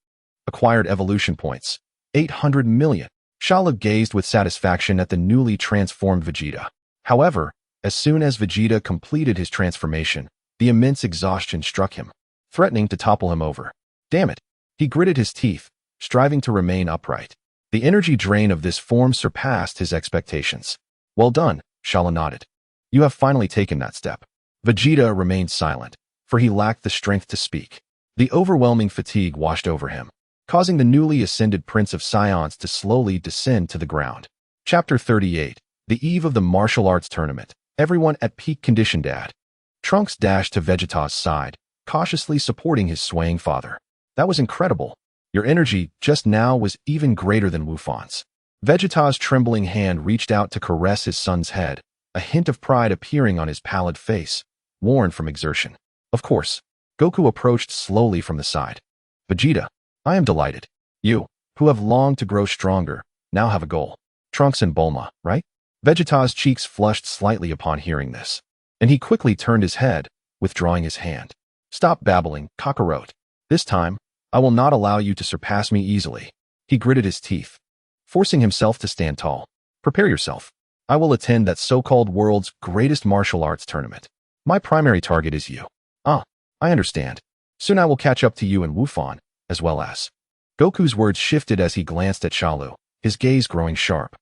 Acquired evolution points. 800 million. Shalu gazed with satisfaction at the newly transformed Vegeta. However, as soon as Vegeta completed his transformation, the immense exhaustion struck him, threatening to topple him over. Damn it! He gritted his teeth, striving to remain upright. The energy drain of this form surpassed his expectations. Well done, Shalu nodded. You have finally taken that step. Vegeta remained silent, for he lacked the strength to speak. The overwhelming fatigue washed over him, causing the newly ascended Prince of Saiyans to slowly descend to the ground. Chapter 38. The eve of the martial arts tournament. Everyone at peak condition. Dad. Trunks dashed to Vegeta's side, cautiously supporting his swaying father. That was incredible. Your energy just now was even greater than Wufan's. Vegeta's trembling hand reached out to caress his son's head, a hint of pride appearing on his pallid face, worn from exertion. Of course. Goku approached slowly from the side. Vegeta, I am delighted. You, who have longed to grow stronger, now have a goal. Trunks and Bulma, right? Vegeta's cheeks flushed slightly upon hearing this, and he quickly turned his head, withdrawing his hand. Stop babbling, Kakarot. This time, I will not allow you to surpass me easily. He gritted his teeth, forcing himself to stand tall. Prepare yourself. I will attend that so-called world's greatest martial arts tournament. My primary target is you. I understand. Soon I will catch up to you and Wufan, as well as. Goku's words shifted as he glanced at Shalu, his gaze growing sharp.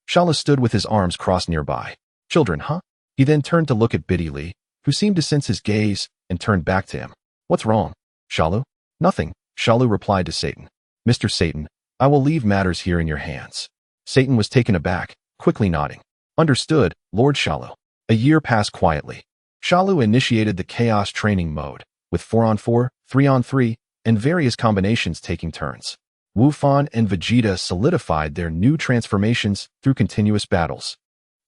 Shalu stood with his arms crossed nearby. Children, huh? He then turned to look at Biddy Lee, who seemed to sense his gaze, and turned back to him. What's wrong, Shalu? Nothing, Shalu replied to Satan. Mr. Satan, I will leave matters here in your hands. Satan was taken aback, quickly nodding. Understood, Lord Shalu. A year passed quietly. Shalu initiated the Chaos Training Mode, with 4-on-4, 3-on-3, and various combinations taking turns. Wufan and Vegeta solidified their new transformations through continuous battles,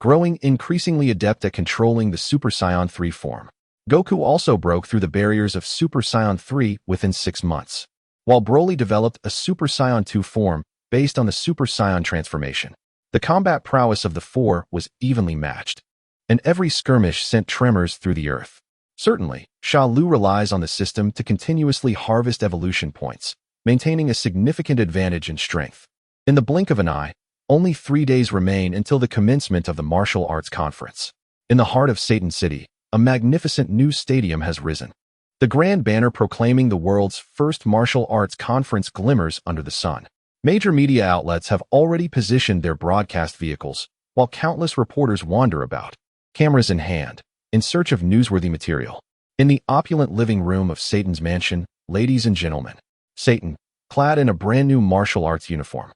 growing increasingly adept at controlling the Super Saiyan 3 form. Goku also broke through the barriers of Super Saiyan 3 within 6 months, while Broly developed a Super Saiyan 2 form based on the Super Saiyan transformation. The combat prowess of the four was evenly matched, and every skirmish sent tremors through the earth. Certainly, Shalu relies on the system to continuously harvest evolution points, maintaining a significant advantage in strength. In the blink of an eye, only 3 days remain until the commencement of the Martial Arts Conference. In the heart of Satan City, a magnificent new stadium has risen. The grand banner proclaiming the world's first martial arts conference glimmers under the sun. Major media outlets have already positioned their broadcast vehicles, while countless reporters wander about, cameras in hand, in search of newsworthy material. In the opulent living room of Satan's mansion, ladies and gentlemen, Satan, clad in a brand new martial arts uniform,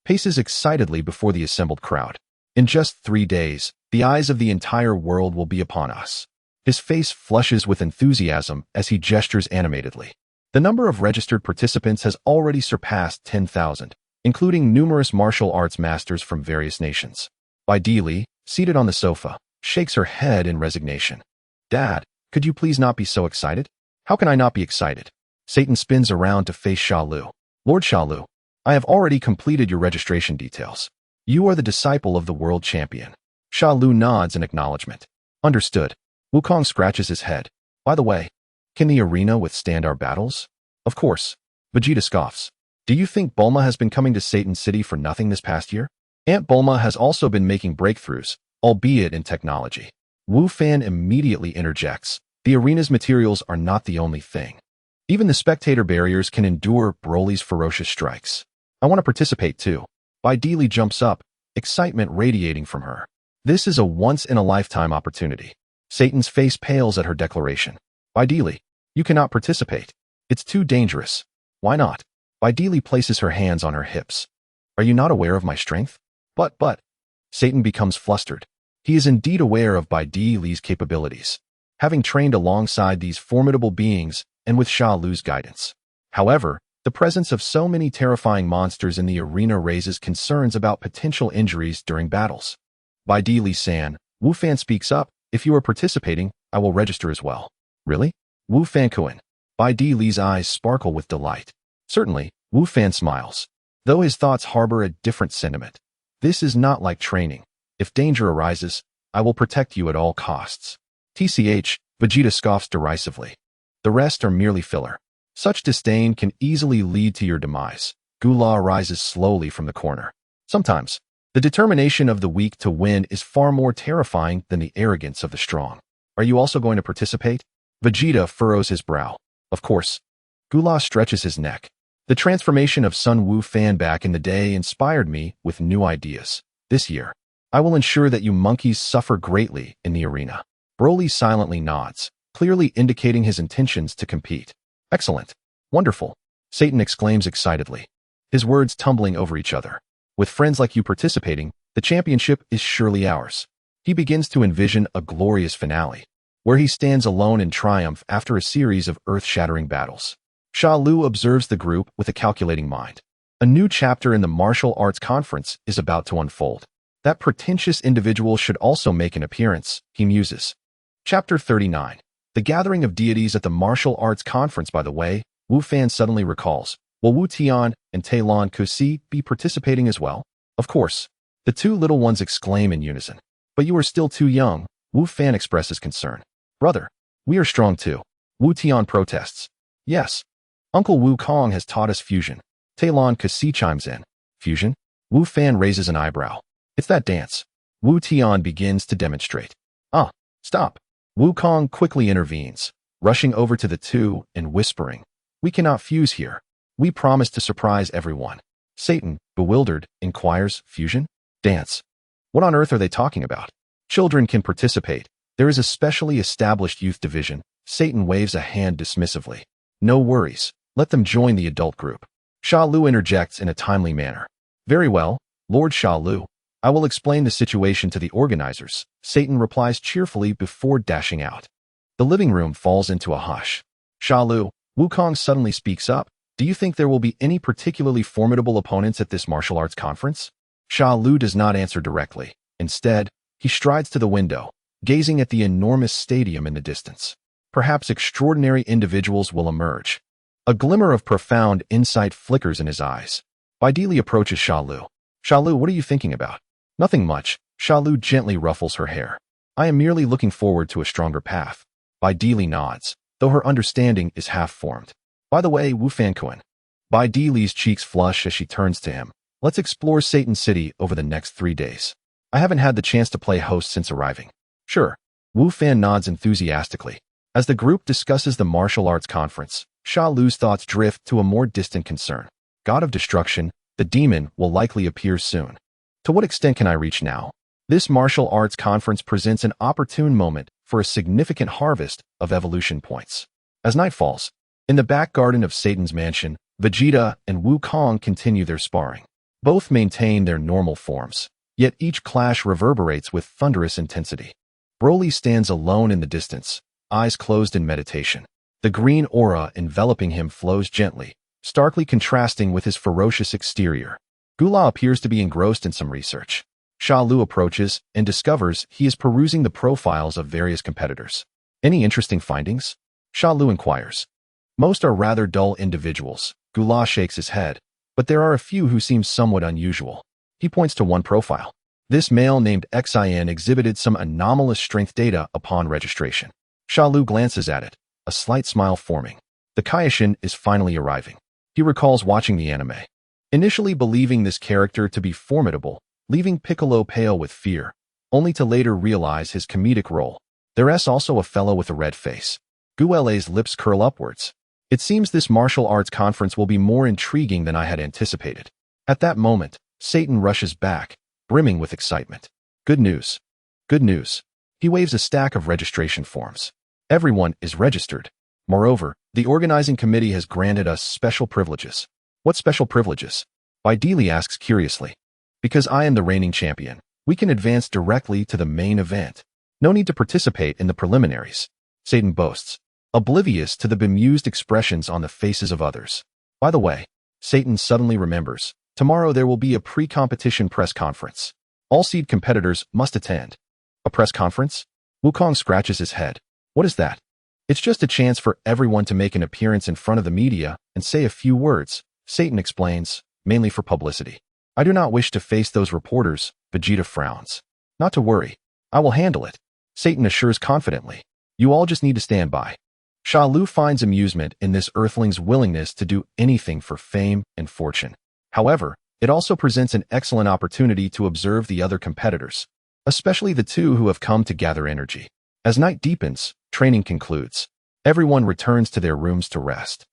paces excitedly before the assembled crowd. In just 3 days, the eyes of the entire world will be upon us. His face flushes with enthusiasm as he gestures animatedly. The number of registered participants has already surpassed 10,000, including numerous martial arts masters from various nations. Biddy Lee, seated on the sofa, shakes her head in resignation. Dad, could you please not be so excited? How can I not be excited? Satan spins around to face Shalu. Lord Shalu, I have already completed your registration details. You are the disciple of the world champion. Shalu nods in acknowledgement. Understood. Wukong scratches his head. By the way, can the arena withstand our battles? Of course. Vegeta scoffs. Do you think Bulma has been coming to Satan City for nothing this past year? Aunt Bulma has also been making breakthroughs, albeit in technology. Wu Fan immediately interjects. The arena's materials are not the only thing. Even the spectator barriers can endure Broly's ferocious strikes. I want to participate too. Biddy Lee jumps up, excitement radiating from her. This is a once-in-a-lifetime opportunity. Satan's face pales at her declaration. Biddy Lee, you cannot participate. It's too dangerous. Why not? Biddy Lee places her hands on her hips. Are you not aware of my strength? But. Satan becomes flustered. He is indeed aware of Biddy Lee's capabilities, having trained alongside these formidable beings and with Shalu's guidance. However, the presence of so many terrifying monsters in the arena raises concerns about potential injuries during battles. Biddy Lee-san, Wu Fan speaks up. If you are participating, I will register as well. Really? Wu Fan-kun. Bai Di Li's eyes sparkle with delight. Certainly, Wu Fan smiles, though his thoughts harbor a different sentiment. This is not like training. If danger arises, I will protect you at all costs. TCH, Vegeta scoffs derisively. The rest are merely filler. Such disdain can easily lead to your demise. Gula rises slowly from the corner. Sometimes, the determination of the weak to win is far more terrifying than the arrogance of the strong. Are you also going to participate? Vegeta furrows his brow. Of course. Gula stretches his neck. The transformation of Sun Wu Fan back in the day inspired me with new ideas. This year, I will ensure that you monkeys suffer greatly in the arena. Broly silently nods, clearly indicating his intentions to compete. Excellent. Wonderful. Satan exclaims excitedly, his words tumbling over each other. With friends like you participating, the championship is surely ours. He begins to envision a glorious finale, where he stands alone in triumph after a series of earth-shattering battles. Shalu observes the group with a calculating mind. A new chapter in the martial arts conference is about to unfold. That pretentious individual should also make an appearance, he muses. Chapter 39. The gathering of deities at the martial arts conference. By the way, Wu Fan suddenly recalls, will Wu Tian and Talon Kusi be participating as well? Of course. The two little ones exclaim in unison. But you are still too young, Wu Fan expresses concern. Brother, we are strong too. Wu Tian protests. Yes. Uncle Wu Kong has taught us fusion. Talon Kusi chimes in. Fusion? Wu Fan raises an eyebrow. It's that dance. Wu Tian begins to demonstrate. Stop. Wu Kong quickly intervenes, rushing over to the two and whispering, we cannot fuse here. We promise to surprise everyone. Satan, bewildered, inquires, fusion? Dance. What on earth are they talking about? Children can participate. There is a specially established youth division. Satan waves a hand dismissively. No worries. Let them join the adult group. Shalu interjects in a timely manner. Very well, Lord Shalu. I will explain the situation to the organizers, Satan replies cheerfully before dashing out. The living room falls into a hush. Shalu, Wukong suddenly speaks up. Do you think there will be any particularly formidable opponents at this martial arts conference? Shalu does not answer directly. Instead, he strides to the window, gazing at the enormous stadium in the distance. Perhaps extraordinary individuals will emerge. A glimmer of profound insight flickers in his eyes. Baidili approaches Shalu. Shalu, what are you thinking about? Nothing much. Shalu gently ruffles her hair. I am merely looking forward to a stronger path. Baidili nods, though her understanding is half-formed. By the way, Wu Fankuan. Baidili's cheeks flush as she turns to him. Let's explore Satan City over the next 3 days. I haven't had the chance to play host since arriving. Sure. Wu Fan nods enthusiastically. As the group discusses the martial arts conference, Shalu's thoughts drift to a more distant concern. God of Destruction, the demon, will likely appear soon. To what extent can I reach now? This martial arts conference presents an opportune moment for a significant harvest of evolution points. As night falls, in the back garden of Satan's mansion, Vegeta and Wukong continue their sparring. Both maintain their normal forms, yet each clash reverberates with thunderous intensity. Broly stands alone in the distance, eyes closed in meditation. The green aura enveloping him flows gently, starkly contrasting with his ferocious exterior. Gula appears to be engrossed in some research. Shalu approaches and discovers he is perusing the profiles of various competitors. Any interesting findings? Shalu inquires. Most are rather dull individuals. Gula shakes his head, but there are a few who seem somewhat unusual. He points to one profile. This male named Xian exhibited some anomalous strength data upon registration. Shalu glances at it, a slight smile forming. The Kaioshin is finally arriving. He recalls watching the anime, initially believing this character to be formidable, leaving Piccolo pale with fear, only to later realize his comedic role. There's also a fellow with a red face. Guele's lips curl upwards. It seems this martial arts conference will be more intriguing than I had anticipated. At that moment, Satan rushes back, brimming with excitement. Good news. Good news. He waves a stack of registration forms. Everyone is registered. Moreover, the organizing committee has granted us special privileges. What special privileges? Baidili asks curiously. Because I am the reigning champion, we can advance directly to the main event. No need to participate in the preliminaries. Satan boasts, oblivious to the bemused expressions on the faces of others. By the way, Satan suddenly remembers, tomorrow there will be a pre-competition press conference. All seed competitors must attend. A press conference? Wukong scratches his head. What is that? It's just a chance for everyone to make an appearance in front of the media and say a few words, Satan explains, mainly for publicity. I do not wish to face those reporters, Vegeta frowns. Not to worry. I will handle it, Satan assures confidently. You all just need to stand by. Shalu finds amusement in this Earthling's willingness to do anything for fame and fortune. However, it also presents an excellent opportunity to observe the other competitors, especially the two who have come to gather energy. As night deepens, training concludes. Everyone returns to their rooms to rest.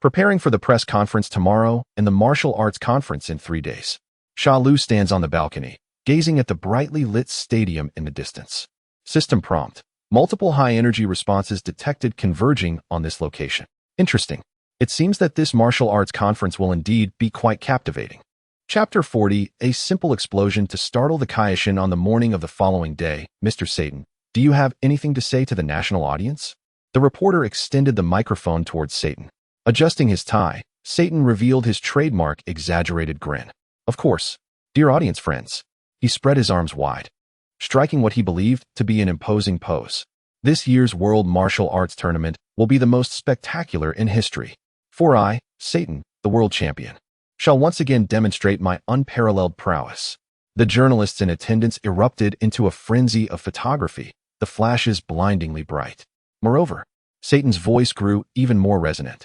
Preparing for the press conference tomorrow and the martial arts conference in 3 days. Shalu stands on the balcony, gazing at the brightly lit stadium in the distance. System prompt. Multiple high-energy responses detected converging on this location. Interesting. It seems that this martial arts conference will indeed be quite captivating. Chapter 40, a simple explosion to startle the Kaioshin on the morning of the following day. Mr. Satan, do you have anything to say to the national audience? The reporter extended the microphone towards Satan. Adjusting his tie, Satan revealed his trademark exaggerated grin. Of course. Dear audience friends. He spread his arms wide, striking what he believed to be an imposing pose. This year's World Martial Arts Tournament will be the most spectacular in history. For I, Satan, the world champion, shall once again demonstrate my unparalleled prowess. The journalists in attendance erupted into a frenzy of photography, the flashes blindingly bright. Moreover, Satan's voice grew even more resonant.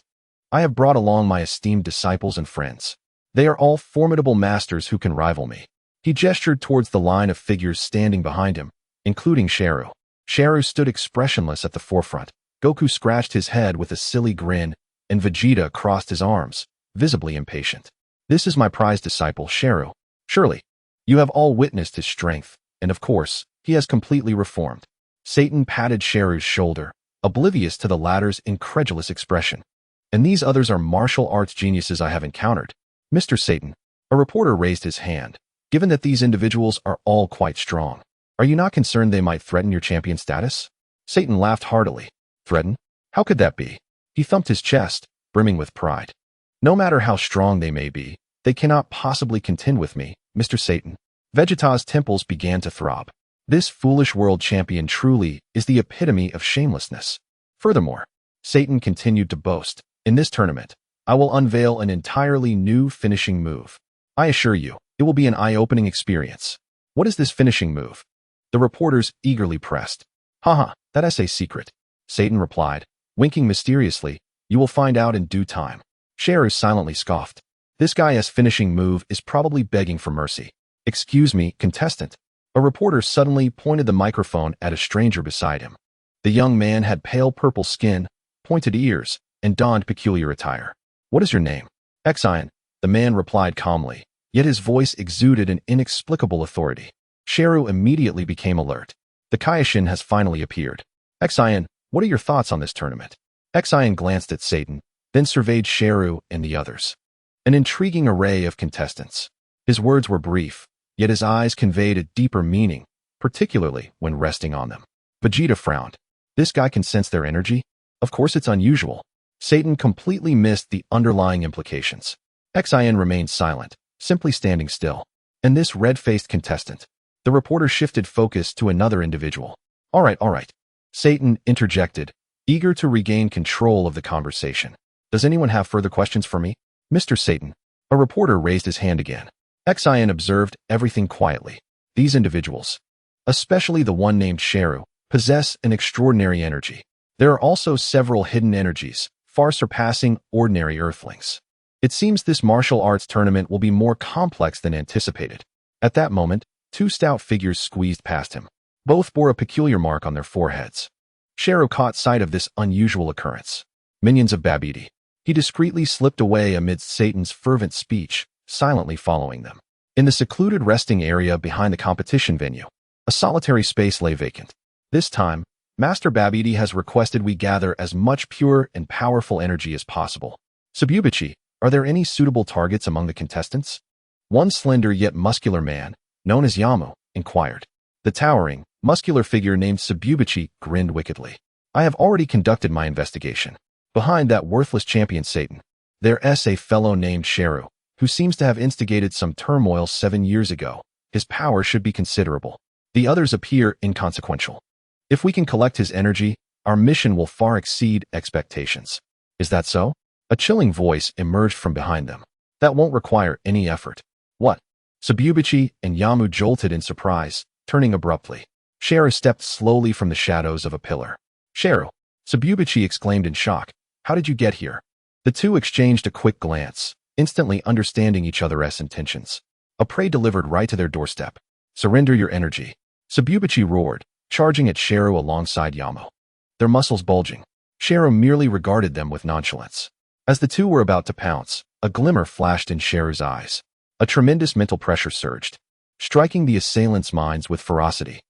I have brought along my esteemed disciples and friends. They are all formidable masters who can rival me. He gestured towards the line of figures standing behind him, including Shalu. Shalu stood expressionless at the forefront. Goku scratched his head with a silly grin, and Vegeta crossed his arms, visibly impatient. This is my prized disciple, Shalu. Surely, you have all witnessed his strength, and of course, he has completely reformed. Satan patted Shalu's shoulder, oblivious to the latter's incredulous expression. And these others are martial arts geniuses I have encountered. Mr. Satan, a reporter raised his hand. Given that these individuals are all quite strong, are you not concerned they might threaten your champion status? Satan laughed heartily. Threaten? How could that be? He thumped his chest, brimming with pride. No matter how strong they may be, they cannot possibly contend with me, Mr. Satan. Vegeta's temples began to throb. This foolish world champion truly is the epitome of shamelessness. Furthermore, Satan continued to boast, in this tournament, I will unveil an entirely new finishing move. I assure you, it will be an eye-opening experience. What is this finishing move? The reporters eagerly pressed. Haha, that's a secret. Satan replied, winking mysteriously, you will find out in due time. Shalu silently scoffed. This guy's finishing move is probably begging for mercy. Excuse me, contestant. A reporter suddenly pointed the microphone at a stranger beside him. The young man had pale purple skin, pointed ears, and donned peculiar attire. What is your name? Xian, the man replied calmly, yet his voice exuded an inexplicable authority. Shalu immediately became alert. The Kaioshin has finally appeared. Xian, what are your thoughts on this tournament? Xian glanced at Satan, then surveyed Shalu and the others. An intriguing array of contestants. His words were brief, yet his eyes conveyed a deeper meaning, particularly when resting on them. Vegeta frowned. This guy can sense their energy? Of course it's unusual. Satan completely missed the underlying implications. Xian remained silent, simply standing still. And this red-faced contestant. The reporter shifted focus to another individual. All right. Satan interjected, eager to regain control of the conversation. Does anyone have further questions for me? Mr. Satan. A reporter raised his hand again. Xian observed everything quietly. These individuals, especially the one named Shalu, possess an extraordinary energy. There are also several hidden energies, far surpassing ordinary Earthlings. It seems this martial arts tournament will be more complex than anticipated. At that moment, two stout figures squeezed past him. Both bore a peculiar mark on their foreheads. Shalu caught sight of this unusual occurrence. Minions of Babidi. He discreetly slipped away amidst Satan's fervent speech, silently following them. In the secluded resting area behind the competition venue, a solitary space lay vacant. This time, Master Babidi has requested we gather as much pure and powerful energy as possible. Sububichi, are there any suitable targets among the contestants? One slender yet muscular man, known as Yamu, inquired. The towering, muscular figure named Sububichi grinned wickedly. I have already conducted my investigation. Behind that worthless champion Satan, there's a fellow named Shalu, who seems to have instigated some turmoil 7 years ago. His power should be considerable. The others appear inconsequential. If we can collect his energy, Our mission will far exceed expectations. Is that so? A chilling voice emerged from behind them. That won't require any effort. What? Sububichi and Yamu jolted in surprise, turning abruptly. Shero stepped slowly from the shadows of a pillar. Shero! Sububichi exclaimed in shock. How did you get here? The two exchanged a quick glance, instantly understanding each other's intentions. A prey delivered right to their doorstep. Surrender your energy. Sububichi roared, charging at Shero alongside Yamu. Their muscles bulging. Shero merely regarded them with nonchalance. As the two were about to pounce, a glimmer flashed in Shero's eyes. A tremendous mental pressure surged, striking the assailants' minds with ferocity.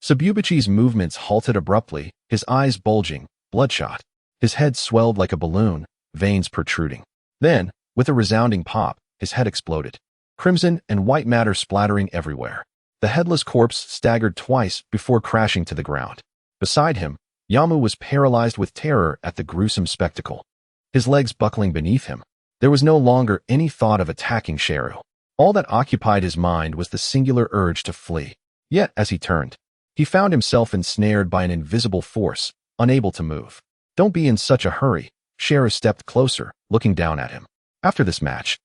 Sububichi's movements halted abruptly, his eyes bulging, bloodshot. His head swelled like a balloon, veins protruding. Then, with a resounding pop, his head exploded. Crimson and white matter splattering everywhere. The headless corpse staggered twice before crashing to the ground. Beside him, Yamu was paralyzed with terror at the gruesome spectacle. His legs buckling beneath him. There was no longer any thought of attacking Shero. All that occupied his mind was the singular urge to flee. Yet, as he turned, he found himself ensnared by an invisible force, unable to move. Don't be in such a hurry. Shero stepped closer, looking down at him. After this match,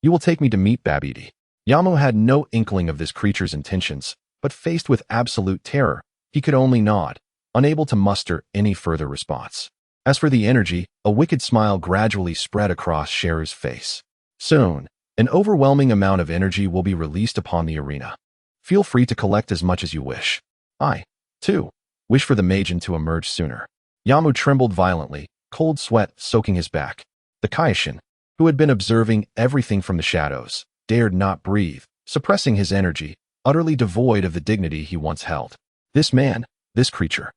you will take me to meet Babidi. Yamu had no inkling of this creature's intentions, but faced with absolute terror, he could only nod, unable to muster any further response. As for the energy, a wicked smile gradually spread across Shero's face. Soon, an overwhelming amount of energy will be released upon the arena. Feel free to collect as much as you wish. I, too, wish for the Majin to emerge sooner. Yamu trembled violently, cold sweat soaking his back. The Kaioshin, who had been observing everything from the shadows, dared not breathe, suppressing his energy, utterly devoid of the dignity he once held. This man, this creature,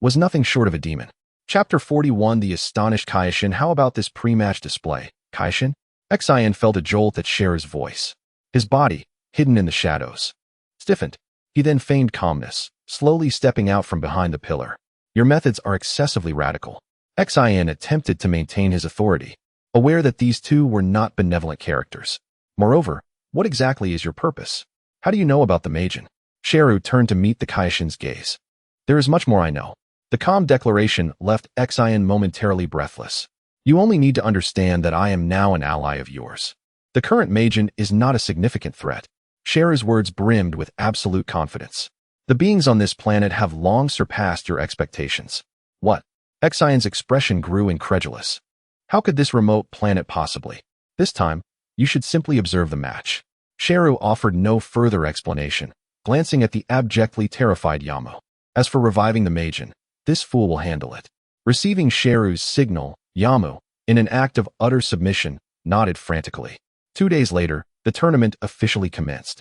was nothing short of a demon. Chapter 41 The Astonished Kaioshin. How about this pre-match display, Kaioshin? Xian felt a jolt at Shero's voice. His body, hidden in the shadows, stiffened. He then feigned calmness, slowly stepping out from behind the pillar. Your methods are excessively radical. Xian attempted to maintain his authority, aware that these two were not benevolent characters. Moreover, what exactly is your purpose? How do you know about the Majin? Shero turned to meet the Kaioshin's gaze. There is much more I know. The calm declaration left Xian momentarily breathless. You only need to understand that I am now an ally of yours. The current Majin is not a significant threat. Shero's words brimmed with absolute confidence. The beings on this planet have long surpassed your expectations. What? Xian's expression grew incredulous. How could this remote planet possibly? This time, you should simply observe the match. Shero offered no further explanation, glancing at the abjectly terrified Yamu. As for reviving the Majin, this fool will handle it. Receiving Shero's signal, Yamu, in an act of utter submission, nodded frantically. 2 days later, the tournament officially commenced.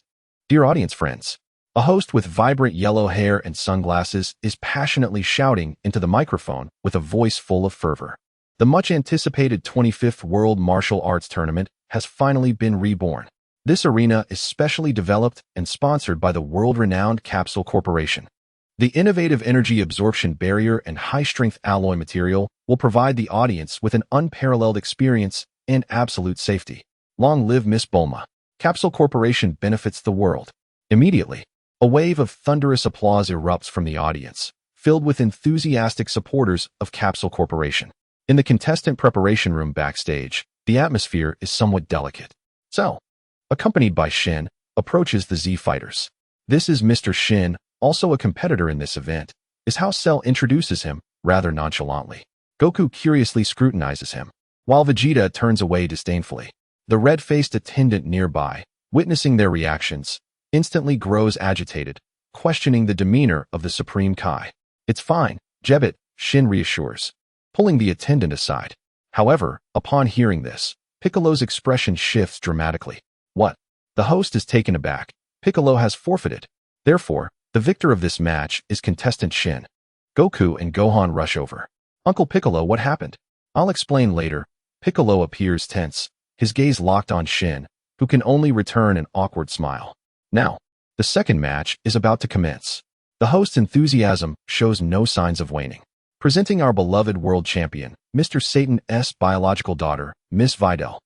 Dear audience friends, a host with vibrant yellow hair and sunglasses is passionately shouting into the microphone with a voice full of fervor. The much-anticipated 25th World Martial Arts Tournament has finally been reborn. This arena is specially developed and sponsored by the world-renowned Capsule Corporation. The innovative energy absorption barrier and high-strength alloy material will provide the audience with an unparalleled experience and absolute safety. Long live Miss Bulma. Capsule Corporation benefits the world. Immediately, a wave of thunderous applause erupts from the audience, filled with enthusiastic supporters of Capsule Corporation. In the contestant preparation room backstage, the atmosphere is somewhat delicate. Cell, accompanied by Shin, approaches the Z fighters. This is Mr. Shin, also a competitor in this event, is how Cell introduces him, rather nonchalantly. Goku curiously scrutinizes him, while Vegeta turns away disdainfully. The red-faced attendant nearby, witnessing their reactions, instantly grows agitated, questioning the demeanor of the Supreme Kai. It's fine, Jebit, Shin reassures, pulling the attendant aside. However, upon hearing this, Piccolo's expression shifts dramatically. What? The host is taken aback. Piccolo has forfeited. Therefore, the victor of this match is contestant Shin. Goku and Gohan rush over. Uncle Piccolo, what happened? I'll explain later. Piccolo appears tense, his gaze locked on Shin, who can only return an awkward smile. Now, the second match is about to commence. The host's enthusiasm shows no signs of waning. Presenting our beloved world champion, Mr. Satan's biological daughter, Miss Videl.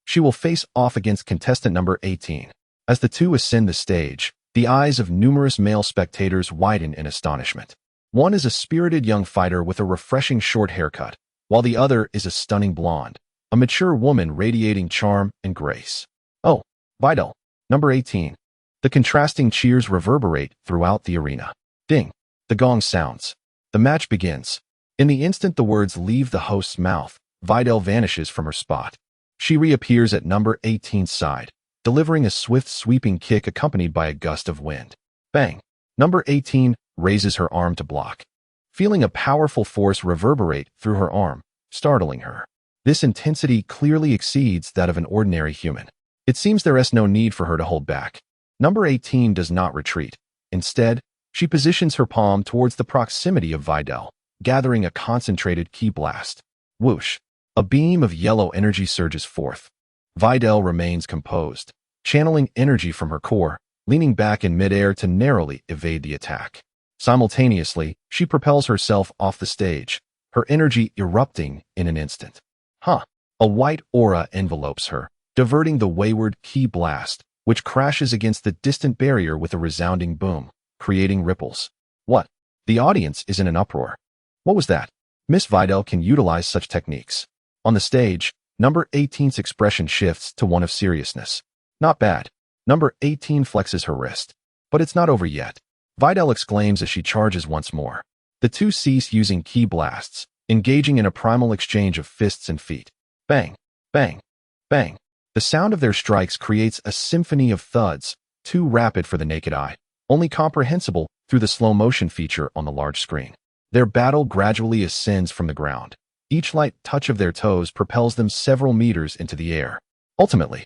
She will face off against contestant number 18. As the two ascend the stage, the eyes of numerous male spectators widen in astonishment. One is a spirited young fighter with a refreshing short haircut, while the other is a stunning blonde, a mature woman radiating charm and grace. Oh, Vidal, number 18. The contrasting cheers reverberate throughout the arena. Ding. The gong sounds. The match begins. In the instant the words leave the host's mouth, Vidal vanishes from her spot. She reappears at number 18's side, delivering a swift sweeping kick accompanied by a gust of wind. Bang! Number 18 raises her arm to block, feeling a powerful force reverberate through her arm, startling her. This intensity clearly exceeds that of an ordinary human. It seems there is no need for her to hold back. Number 18 does not retreat. Instead, she positions her palm towards the proximity of Vidal, gathering a concentrated ki blast. Whoosh! A beam of yellow energy surges forth. Vidal remains composed, channeling energy from her core, leaning back in midair to narrowly evade the attack. Simultaneously, she propels herself off the stage, her energy erupting in an instant. A white aura envelopes her, diverting the wayward ki blast, which crashes against the distant barrier with a resounding boom, creating ripples. What? The audience is in an uproar. What was that? Miss Vidal can utilize such techniques. On the stage, number 18's expression shifts to one of seriousness. Not bad. Number 18 flexes her wrist. But it's not over yet. Vidal exclaims as she charges once more. The two cease using ki blasts, engaging in a primal exchange of fists and feet. Bang, bang, bang. The sound of their strikes creates a symphony of thuds, too rapid for the naked eye, only comprehensible through the slow motion feature on the large screen. Their battle gradually ascends from the ground. Each light touch of their toes propels them several meters into the air. Ultimately,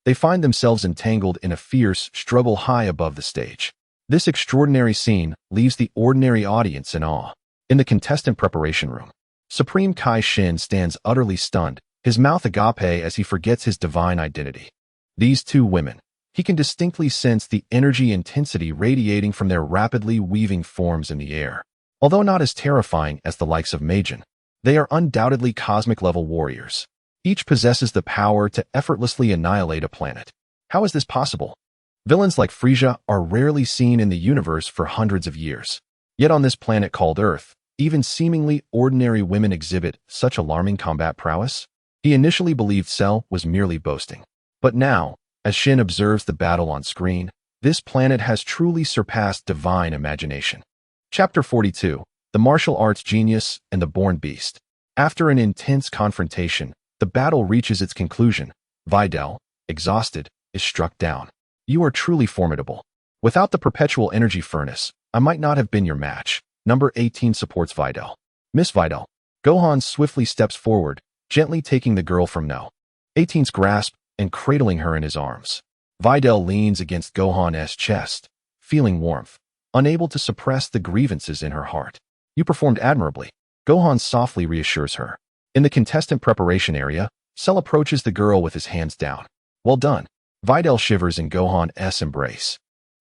they find themselves entangled in a fierce struggle high above the stage. This extraordinary scene leaves the ordinary audience in awe. In the contestant preparation room, Supreme Kai Shin stands utterly stunned, his mouth agape as he forgets his divine identity. These two women, he can distinctly sense the energy intensity radiating from their rapidly weaving forms in the air. Although not as terrifying as the likes of Majin, they are undoubtedly cosmic-level warriors. Each possesses the power to effortlessly annihilate a planet. How is this possible? Villains like Frieza are rarely seen in the universe for hundreds of years. Yet on this planet called Earth, even seemingly ordinary women exhibit such alarming combat prowess. He initially believed Cell was merely boasting. But now, as Shin observes the battle on screen, this planet has truly surpassed divine imagination. Chapter 42. The Martial Arts Genius and the Born Beast. After an intense confrontation, the battle reaches its conclusion. Vidal, exhausted, is struck down. You are truly formidable. Without the perpetual energy furnace, I might not have been your match. Number 18 supports Vidal. Miss Vidal. Gohan swiftly steps forward, gently taking the girl from No. 18's grasp and cradling her in his arms. Vidal leans against Gohan's chest, feeling warmth, unable to suppress the grievances in her heart. You performed admirably. Gohan softly reassures her. In the contestant preparation area, Cell approaches the girl with his hands down. Well done. Vidal shivers in Gohan's embrace,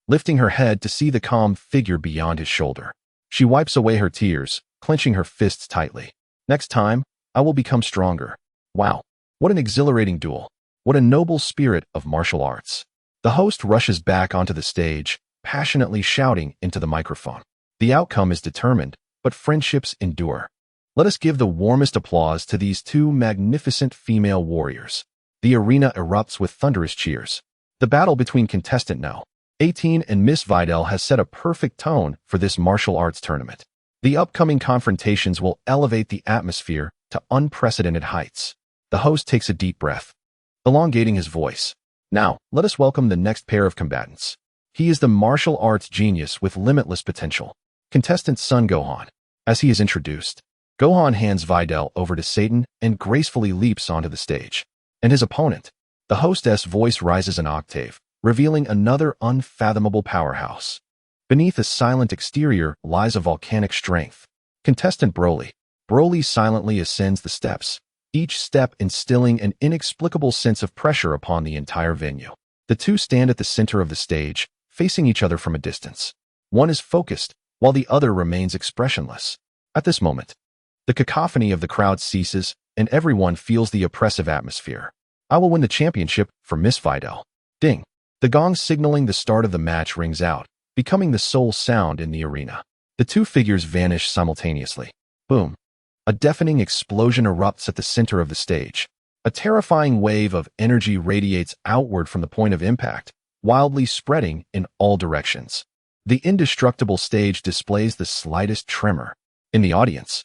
lifting her head to see the calm figure beyond his shoulder. She wipes away her tears, clenching her fists tightly. Next time, I will become stronger. Wow, what an exhilarating duel. What a noble spirit of martial arts. The host rushes back onto the stage, passionately shouting into the microphone. The outcome is determined, but friendships endure. Let us give the warmest applause to these two magnificent female warriors. The arena erupts with thunderous cheers. The battle between contestant No. 18 and Miss Vidal has set a perfect tone for this martial arts tournament. The upcoming confrontations will elevate the atmosphere to unprecedented heights. The host takes a deep breath, elongating his voice. Now, let us welcome the next pair of combatants. He is the martial arts genius with limitless potential. Contestant Son Gohan. As he is introduced, Gohan hands Vidal over to Satan and gracefully leaps onto the stage. And his opponent. The hostess' voice rises an octave, revealing another unfathomable powerhouse. Beneath a silent exterior lies a volcanic strength. Contestant Broly. Broly silently ascends the steps, each step instilling an inexplicable sense of pressure upon the entire venue. The two stand at the center of the stage, facing each other from a distance. One is focused, while the other remains expressionless. At this moment, the cacophony of the crowd ceases, and everyone feels the oppressive atmosphere. I will win the championship for Miss Vidal. Ding. The gong signaling the start of the match rings out, becoming the sole sound in the arena. The two figures vanish simultaneously. Boom. A deafening explosion erupts at the center of the stage. A terrifying wave of energy radiates outward from the point of impact, wildly spreading in all directions. The indestructible stage displays the slightest tremor. In the audience,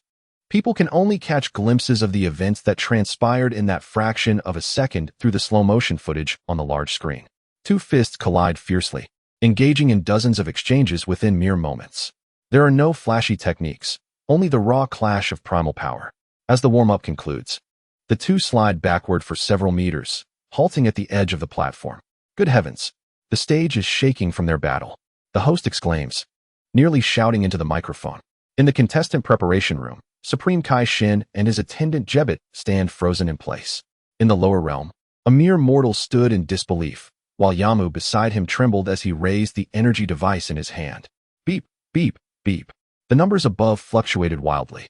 people can only catch glimpses of the events that transpired in that fraction of a second through the slow-motion footage on the large screen. Two fists collide fiercely, engaging in dozens of exchanges within mere moments. There are no flashy techniques, only the raw clash of primal power. As the warm-up concludes, the two slide backward for several meters, halting at the edge of the platform. Good heavens! The stage is shaking from their battle. The host exclaims, nearly shouting into the microphone. In the contestant preparation room, Supreme Kai Shin and his attendant Jebit stand frozen in place. In the lower realm, a mere mortal stood in disbelief, while Yamu beside him trembled as he raised the energy device in his hand. Beep, beep, beep. The numbers above fluctuated wildly.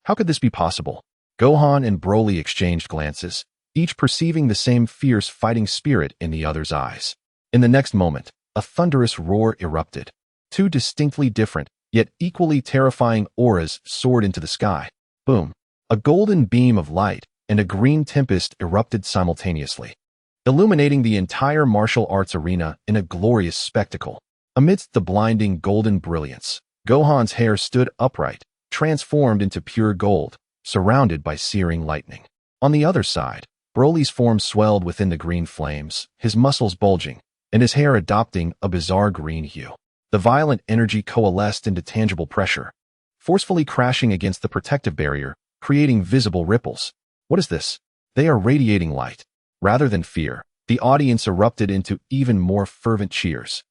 How could this be possible? Gohan and Broly exchanged glances, each perceiving the same fierce fighting spirit in the other's eyes. In the next moment, a thunderous roar erupted. Two distinctly different, yet equally terrifying auras soared into the sky. Boom! A golden beam of light and a green tempest erupted simultaneously, illuminating the entire martial arts arena in a glorious spectacle. Amidst the blinding golden brilliance, Gohan's hair stood upright, transformed into pure gold, surrounded by searing lightning. On the other side, Broly's form swelled within the green flames, his muscles bulging, and his hair adopting a bizarre green hue. The violent energy coalesced into tangible pressure, forcefully crashing against the protective barrier, creating visible ripples. What is this? They are radiating light. Rather than fear, the audience erupted into even more fervent cheers.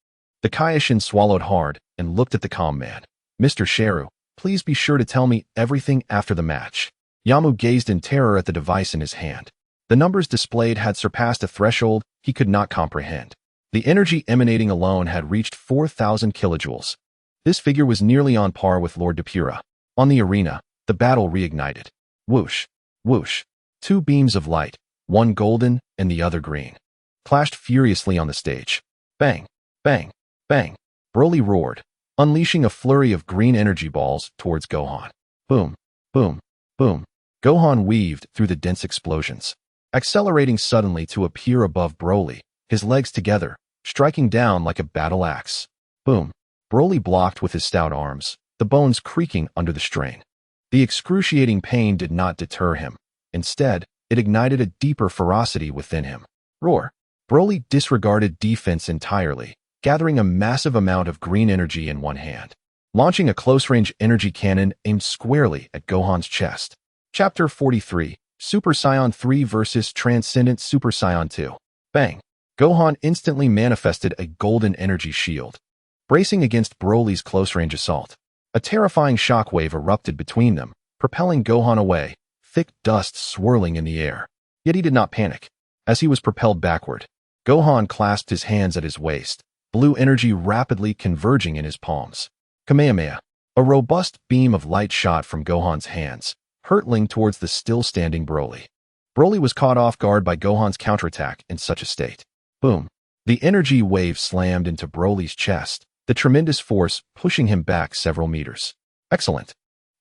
The Kaioshin swallowed hard and looked at the calm man. Mr. Shalu, please be sure to tell me everything after the match. Yamu gazed in terror at the device in his hand. The numbers displayed had surpassed a threshold he could not comprehend. The energy emanating alone had reached 4,000 kilojoules. This figure was nearly on par with Lord Depura. On the arena, the battle reignited. Whoosh, whoosh. Two beams of light, one golden and the other green, clashed furiously on the stage. Bang, bang, bang. Broly roared, unleashing a flurry of green energy balls towards Gohan. Boom, boom, boom. Gohan weaved through the dense explosions, accelerating suddenly to appear above Broly, his legs together, striking down like a battle axe. Boom. Broly blocked with his stout arms, the bones creaking under the strain. The excruciating pain did not deter him. Instead, it ignited a deeper ferocity within him. Roar. Broly disregarded defense entirely, gathering a massive amount of green energy in one hand, launching a close-range energy cannon aimed squarely at Gohan's chest. Chapter 43, Super Saiyan 3 vs. Transcendent Super Saiyan 2. Bang. Gohan instantly manifested a golden energy shield, bracing against Broly's close-range assault. A terrifying shockwave erupted between them, propelling Gohan away, thick dust swirling in the air. Yet he did not panic. As he was propelled backward, Gohan clasped his hands at his waist, blue energy rapidly converging in his palms. Kamehameha. A robust beam of light shot from Gohan's hands, hurtling towards the still-standing Broly. Broly was caught off guard by Gohan's counterattack in such a state. Boom. The energy wave slammed into Broly's chest, the tremendous force pushing him back several meters. Excellent.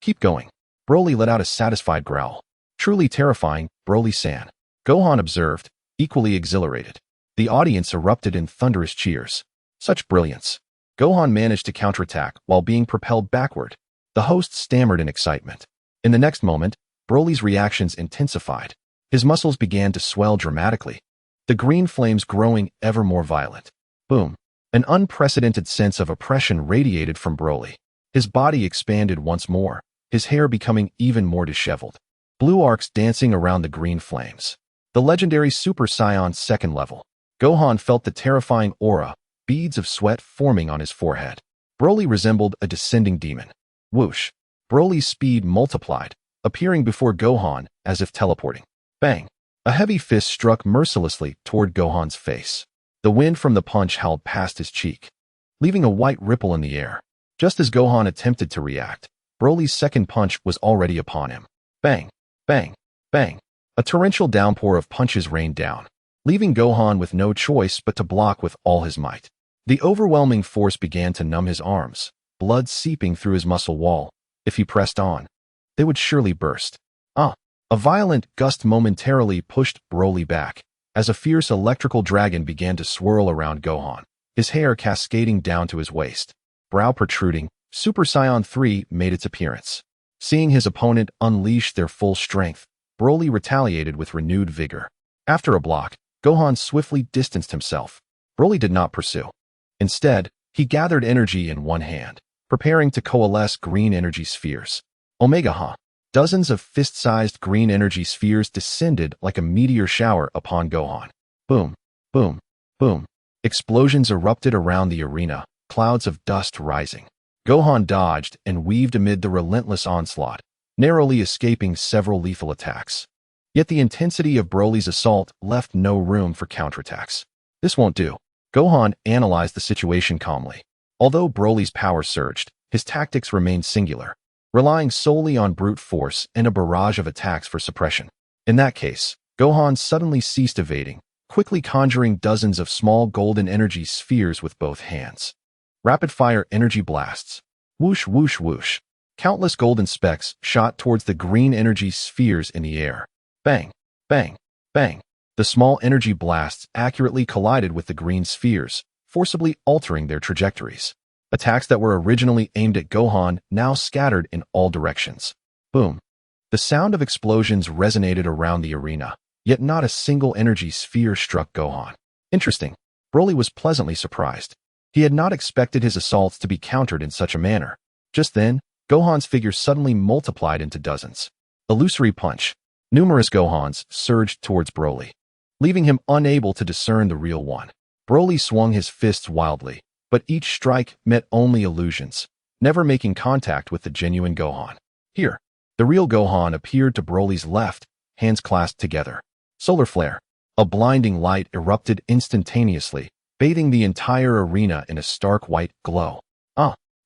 Keep going. Broly let out a satisfied growl. Truly terrifying, Broly-san. Gohan observed, equally exhilarated. The audience erupted in thunderous cheers. Such brilliance. Gohan managed to counterattack while being propelled backward. The host stammered in excitement. In the next moment, Broly's reactions intensified. His muscles began to swell dramatically, the green flames growing ever more violent. Boom. An unprecedented sense of oppression radiated from Broly. His body expanded once more, his hair becoming even more disheveled. Blue arcs dancing around the green flames. The legendary Super Saiyan second level. Gohan felt the terrifying aura, beads of sweat forming on his forehead. Broly resembled a descending demon. Whoosh. Broly's speed multiplied, appearing before Gohan as if teleporting. Bang. A heavy fist struck mercilessly toward Gohan's face. The wind from the punch howled past his cheek, leaving a white ripple in the air. Just as Gohan attempted to react, Broly's second punch was already upon him. Bang, bang, bang. A torrential downpour of punches rained down, leaving Gohan with no choice but to block with all his might. The overwhelming force began to numb his arms, blood seeping through his muscle wall. If he pressed on, they would surely burst. A violent gust momentarily pushed Broly back, as a fierce electrical dragon began to swirl around Gohan, his hair cascading down to his waist. Brow protruding, Super Saiyan 3 made its appearance. Seeing his opponent unleash their full strength, Broly retaliated with renewed vigor. After a block, Gohan swiftly distanced himself. Broly did not pursue. Instead, he gathered energy in one hand, preparing to coalesce green energy spheres. Omega Ha! Dozens of fist-sized green energy spheres descended like a meteor shower upon Gohan. Boom, boom, boom. Explosions erupted around the arena, clouds of dust rising. Gohan dodged and weaved amid the relentless onslaught, narrowly escaping several lethal attacks. Yet the intensity of Broly's assault left no room for counterattacks. This won't do. Gohan analyzed the situation calmly. Although Broly's power surged, his tactics remained singular, relying solely on brute force and a barrage of attacks for suppression. In that case, Gohan suddenly ceased evading, quickly conjuring dozens of small golden energy spheres with both hands. Rapid-fire energy blasts. Whoosh, whoosh, whoosh. Countless golden specks shot towards the green energy spheres in the air. Bang, bang, bang. The small energy blasts accurately collided with the green spheres, forcibly altering their trajectories. Attacks that were originally aimed at Gohan now scattered in all directions. Boom. The sound of explosions resonated around the arena, yet not a single energy sphere struck Gohan. Interesting. Broly was pleasantly surprised. He had not expected his assaults to be countered in such a manner. Just then, Gohan's figure suddenly multiplied into dozens. Illusory punch. Numerous Gohans surged towards Broly, leaving him unable to discern the real one. Broly swung his fists wildly, but each strike met only illusions, never making contact with the genuine Gohan. Here, the real Gohan appeared to Broly's left, hands clasped together. Solar flare. A blinding light erupted instantaneously, bathing the entire arena in a stark white glow.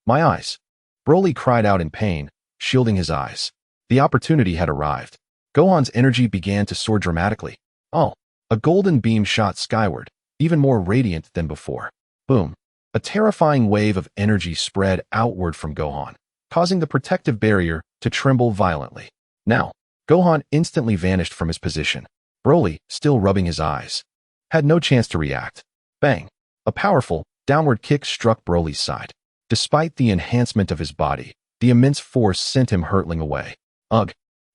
My eyes. Broly cried out in pain, shielding his eyes. The opportunity had arrived. Gohan's energy began to soar dramatically. A golden beam shot skyward, even more radiant than before. Boom. A terrifying wave of energy spread outward from Gohan, causing the protective barrier to tremble violently. Now, Gohan instantly vanished from his position. Broly, still rubbing his eyes, had no chance to react. Bang! A powerful, downward kick struck Broly's side. Despite the enhancement of his body, the immense force sent him hurtling away. Ugh!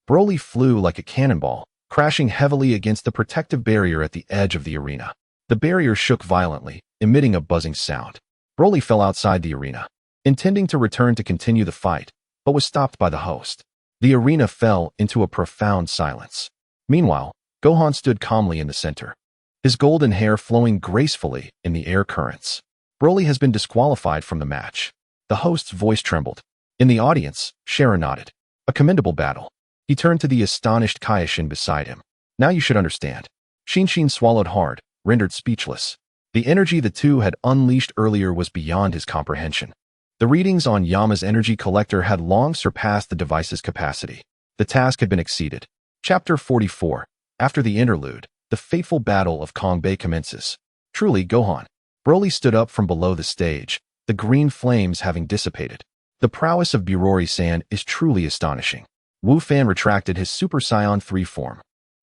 Broly flew like a cannonball, crashing heavily against the protective barrier at the edge of the arena. The barrier shook violently, emitting a buzzing sound. Broly fell outside the arena, intending to return to continue the fight, but was stopped by the host. The arena fell into a profound silence. Meanwhile, Gohan stood calmly in the center, his golden hair flowing gracefully in the air currents. Broly has been disqualified from the match. The host's voice trembled. In the audience, Shenron nodded. A commendable battle. He turned to the astonished Kaioshin beside him. Now you should understand. Shinshin swallowed hard, rendered speechless. The energy the two had unleashed earlier was beyond his comprehension. The readings on Yama's energy collector had long surpassed the device's capacity. The task had been exceeded. Chapter 44. After the interlude, the fateful battle of Kong Bay commences. Truly, Gohan. Broly stood up from below the stage, the green flames having dissipated. The prowess of Legendary Saiyan is truly astonishing. Wu Fan retracted his Super Saiyan 3 form,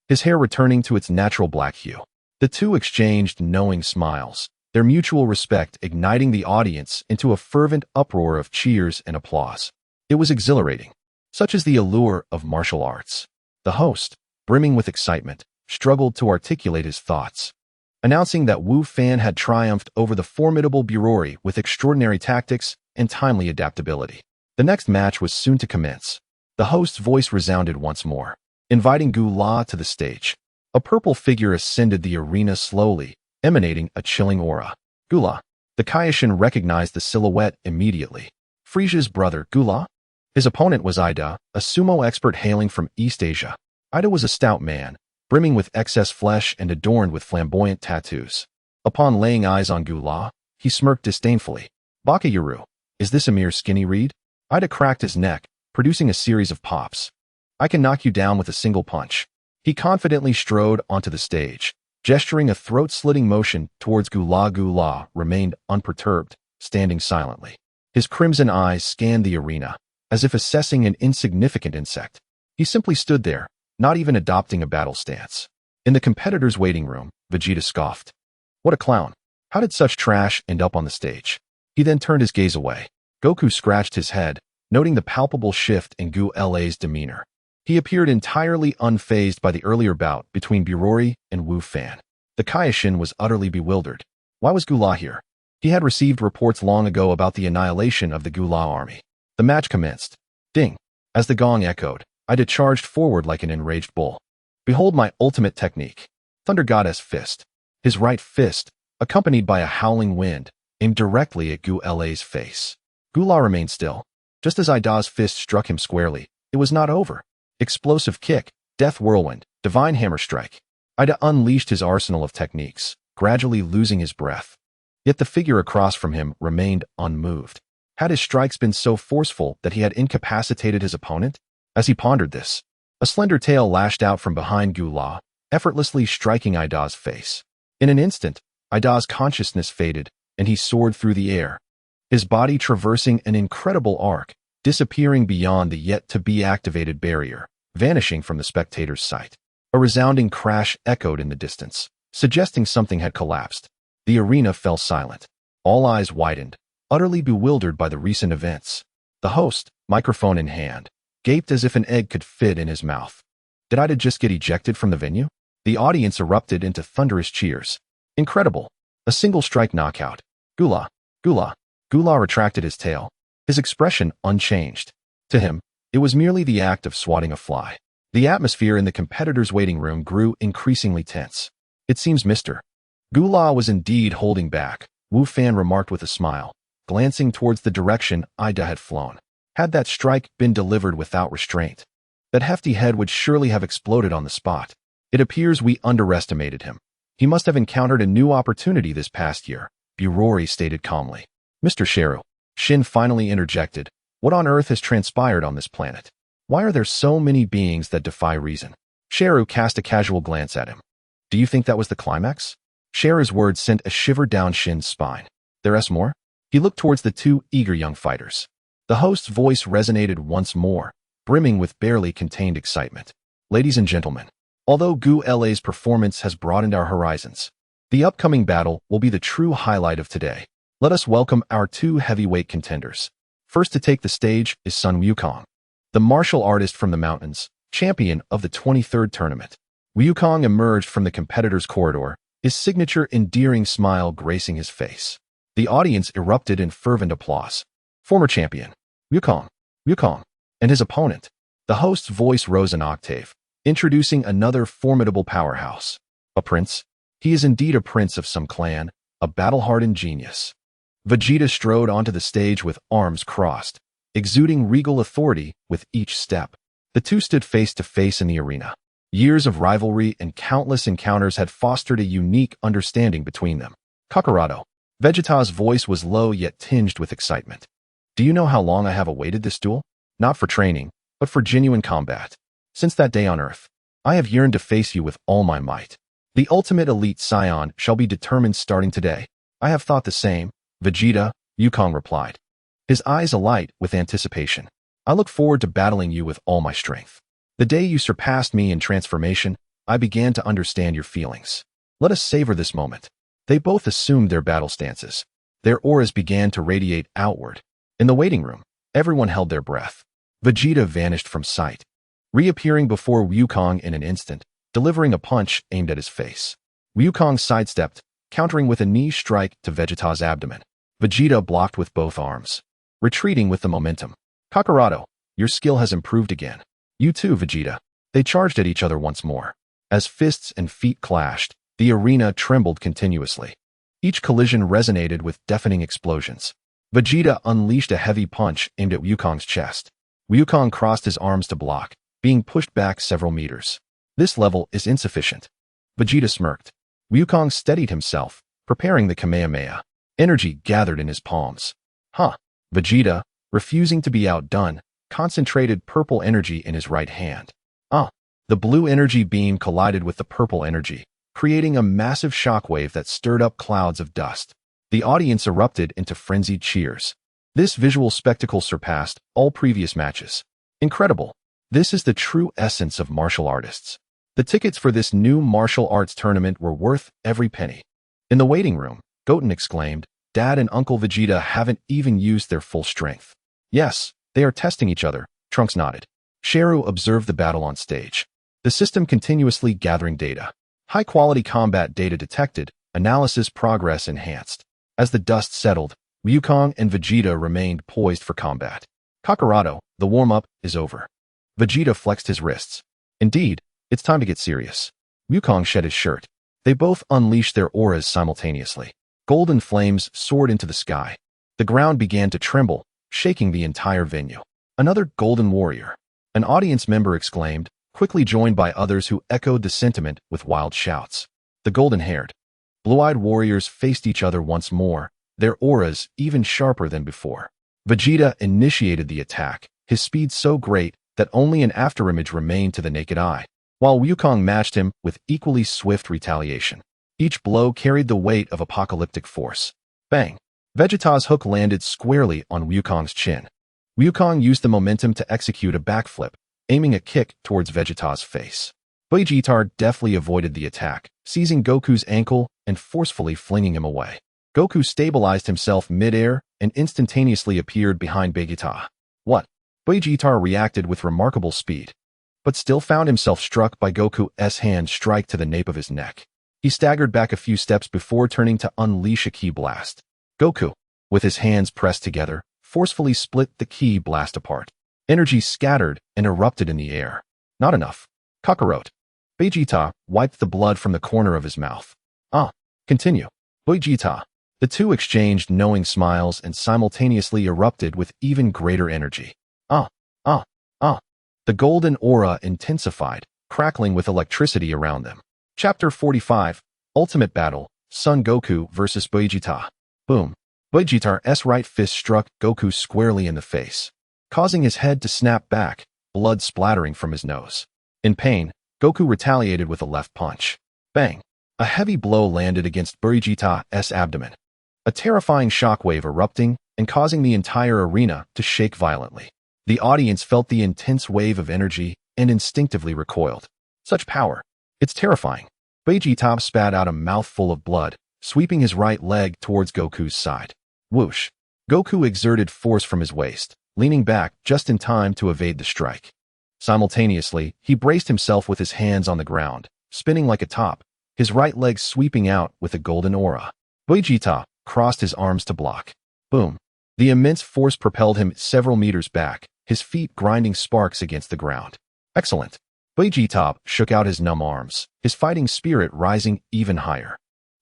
his hair returning to its natural black hue. The two exchanged knowing smiles, their mutual respect igniting the audience into a fervent uproar of cheers and applause. It was exhilarating. Such is the allure of martial arts. The host, brimming with excitement, struggled to articulate his thoughts, announcing that Wu Fan had triumphed over the formidable Legendary with extraordinary tactics and timely adaptability. The next match was soon to commence. The host's voice resounded once more, inviting Gu La to the stage. A purple figure ascended the arena slowly, emanating a chilling aura. Gu La. The Kaioshin recognized the silhouette immediately. Frieza's brother, Gu La? His opponent was Ida, a sumo expert hailing from East Asia. Ida was a stout man, brimming with excess flesh and adorned with flamboyant tattoos. Upon laying eyes on Gu La, he smirked disdainfully. Bakayaru, is this a mere skinny reed? Ida cracked his neck, producing a series of pops. I can knock you down with a single punch. He confidently strode onto the stage, gesturing a throat-slitting motion towards Gu La. Gu La remained unperturbed, standing silently. His crimson eyes scanned the arena, as if assessing an insignificant insect. He simply stood there, not even adopting a battle stance. In the competitor's waiting room, Vegeta scoffed. What a clown. How did such trash end up on the stage? He then turned his gaze away. Goku scratched his head, noting the palpable shift in Gu La's demeanor. He appeared entirely unfazed by the earlier bout between Burori and Wu Fan. The Kaioshin was utterly bewildered. Why was Gu La here? He had received reports long ago about the annihilation of the Gu La army. The match commenced. Ding! As the gong echoed, Ida charged forward like an enraged bull. Behold my ultimate technique. Thunder Goddess Fist. His right fist, accompanied by a howling wind, aimed directly at Gu La's face. Gu La remained still. Just as Ida's fist struck him squarely, it was not over. Explosive kick, death whirlwind, divine hammer strike. Ida unleashed his arsenal of techniques, gradually losing his breath. Yet the figure across from him remained unmoved. Had his strikes been so forceful that he had incapacitated his opponent? As he pondered this, a slender tail lashed out from behind Gu La, effortlessly striking Ida's face. In an instant, Ida's consciousness faded, and he soared through the air, his body traversing an incredible arc, disappearing beyond the yet-to-be-activated barrier, vanishing from the spectator's sight. A resounding crash echoed in the distance, suggesting something had collapsed. The arena fell silent. All eyes widened, utterly bewildered by the recent events. The host, microphone in hand, gaped as if an egg could fit in his mouth. Did Ida just get ejected from the venue? The audience erupted into thunderous cheers. Incredible. A single strike knockout. Gula, Gula. Gula retracted his tail, his expression unchanged. To him, it was merely the act of swatting a fly. The atmosphere in the competitor's waiting room grew increasingly tense. It seems Mr. Gula was indeed holding back, Wu Fan remarked with a smile, glancing towards the direction Ida had flown. Had that strike been delivered without restraint, that hefty head would surely have exploded on the spot. It appears we underestimated him. He must have encountered a new opportunity this past year, Burori stated calmly. Mr. Shalu, Shin finally interjected. What on earth has transpired on this planet? Why are there so many beings that defy reason? Shalu cast a casual glance at him. Do you think that was the climax? Shalu's words sent a shiver down Shin's spine. There's more? He looked towards the two eager young fighters. The host's voice resonated once more, brimming with barely contained excitement. Ladies and gentlemen, although Gu La's performance has broadened our horizons, the upcoming battle will be the true highlight of today. Let us welcome our two heavyweight contenders. First to take the stage is Sun Wukong, the martial artist from the mountains, champion of the 23rd tournament. Wukong emerged from the competitor's corridor, his signature endearing smile gracing his face. The audience erupted in fervent applause. Former champion, Wukong, and his opponent. The host's voice rose an octave, introducing another formidable powerhouse. A prince? He is indeed a prince of some clan, a battle-hardened genius. Vegeta strode onto the stage with arms crossed, exuding regal authority with each step. The two stood face to face in the arena. Years of rivalry and countless encounters had fostered a unique understanding between them. Kakarado. Vegeta's voice was low yet tinged with excitement. Do you know how long I have awaited this duel? Not for training, but for genuine combat. Since that day on Earth, I have yearned to face you with all my might. The ultimate elite Saiyan shall be determined starting today. I have thought the same, Vegeta, Wukong replied, his eyes alight with anticipation. I look forward to battling you with all my strength. The day you surpassed me in transformation, I began to understand your feelings. Let us savor this moment. They both assumed their battle stances. Their auras began to radiate outward. In the waiting room, everyone held their breath. Vegeta vanished from sight, reappearing before Wukong in an instant, delivering a punch aimed at his face. Wukong sidestepped, countering with a knee strike to Vegeta's abdomen. Vegeta blocked with both arms, retreating with the momentum. Kakarado, your skill has improved again. You too, Vegeta. They charged at each other once more. As fists and feet clashed, the arena trembled continuously. Each collision resonated with deafening explosions. Vegeta unleashed a heavy punch aimed at Wukong's chest. Wukong crossed his arms to block, being pushed back several meters. This level is insufficient. Vegeta smirked. Wukong steadied himself, preparing the Kamehameha. Energy gathered in his palms. Vegeta, refusing to be outdone, concentrated purple energy in his right hand. The blue energy beam collided with the purple energy, creating a massive shockwave that stirred up clouds of dust. The audience erupted into frenzied cheers. This visual spectacle surpassed all previous matches. Incredible. This is the true essence of martial artists. The tickets for this new martial arts tournament were worth every penny. In the waiting room, Goten exclaimed, Dad and Uncle Vegeta haven't even used their full strength. Yes, they are testing each other, Trunks nodded. Shalu observed the battle on stage. The system continuously gathering data. High-quality combat data detected, analysis progress enhanced. As the dust settled, Wukong and Vegeta remained poised for combat. Kakarado, the warm-up is over. Vegeta flexed his wrists. Indeed, it's time to get serious. Wukong shed his shirt. They both unleashed their auras simultaneously. Golden flames soared into the sky. The ground began to tremble, shaking the entire venue. Another golden warrior. An audience member exclaimed, quickly joined by others who echoed the sentiment with wild shouts. The golden-haired, blue-eyed warriors faced each other once more, their auras even sharper than before. Vegeta initiated the attack, his speed so great that only an afterimage remained to the naked eye, while Wukong matched him with equally swift retaliation. Each blow carried the weight of apocalyptic force. Bang! Vegeta's hook landed squarely on Wukong's chin. Wukong used the momentum to execute a backflip, aiming a kick towards Vegeta's face. Vegeta deftly avoided the attack, seizing Goku's ankle and forcefully flinging him away. Goku stabilized himself mid-air and instantaneously appeared behind Vegeta. What? Vegeta reacted with remarkable speed, but still found himself struck by Goku's hand strike to the nape of his neck. He staggered back a few steps before turning to unleash a ki blast. Goku, with his hands pressed together, forcefully split the ki blast apart. Energy scattered and erupted in the air. Not enough. Kakarot. Vegeta wiped the blood from the corner of his mouth. Continue. Vegeta. The two exchanged knowing smiles and simultaneously erupted with even greater energy. The golden aura intensified, crackling with electricity around them. Chapter 45, Ultimate Battle, Son Goku vs. Vegeta. Boom. Vegeta's right fist struck Goku squarely in the face, causing his head to snap back, blood splattering from his nose. In pain, Goku retaliated with a left punch. Bang! A heavy blow landed against Vegeta's abdomen, a terrifying shockwave erupting and causing the entire arena to shake violently. The audience felt the intense wave of energy and instinctively recoiled. Such power. It's terrifying. Vegeta spat out a mouthful of blood, sweeping his right leg towards Goku's side. Whoosh. Goku exerted force from his waist, leaning back just in time to evade the strike. Simultaneously, he braced himself with his hands on the ground, spinning like a top, his right leg sweeping out with a golden aura. Vegeta crossed his arms to block. Boom. The immense force propelled him several meters back, his feet grinding sparks against the ground. Excellent. Vegeta shook out his numb arms, his fighting spirit rising even higher.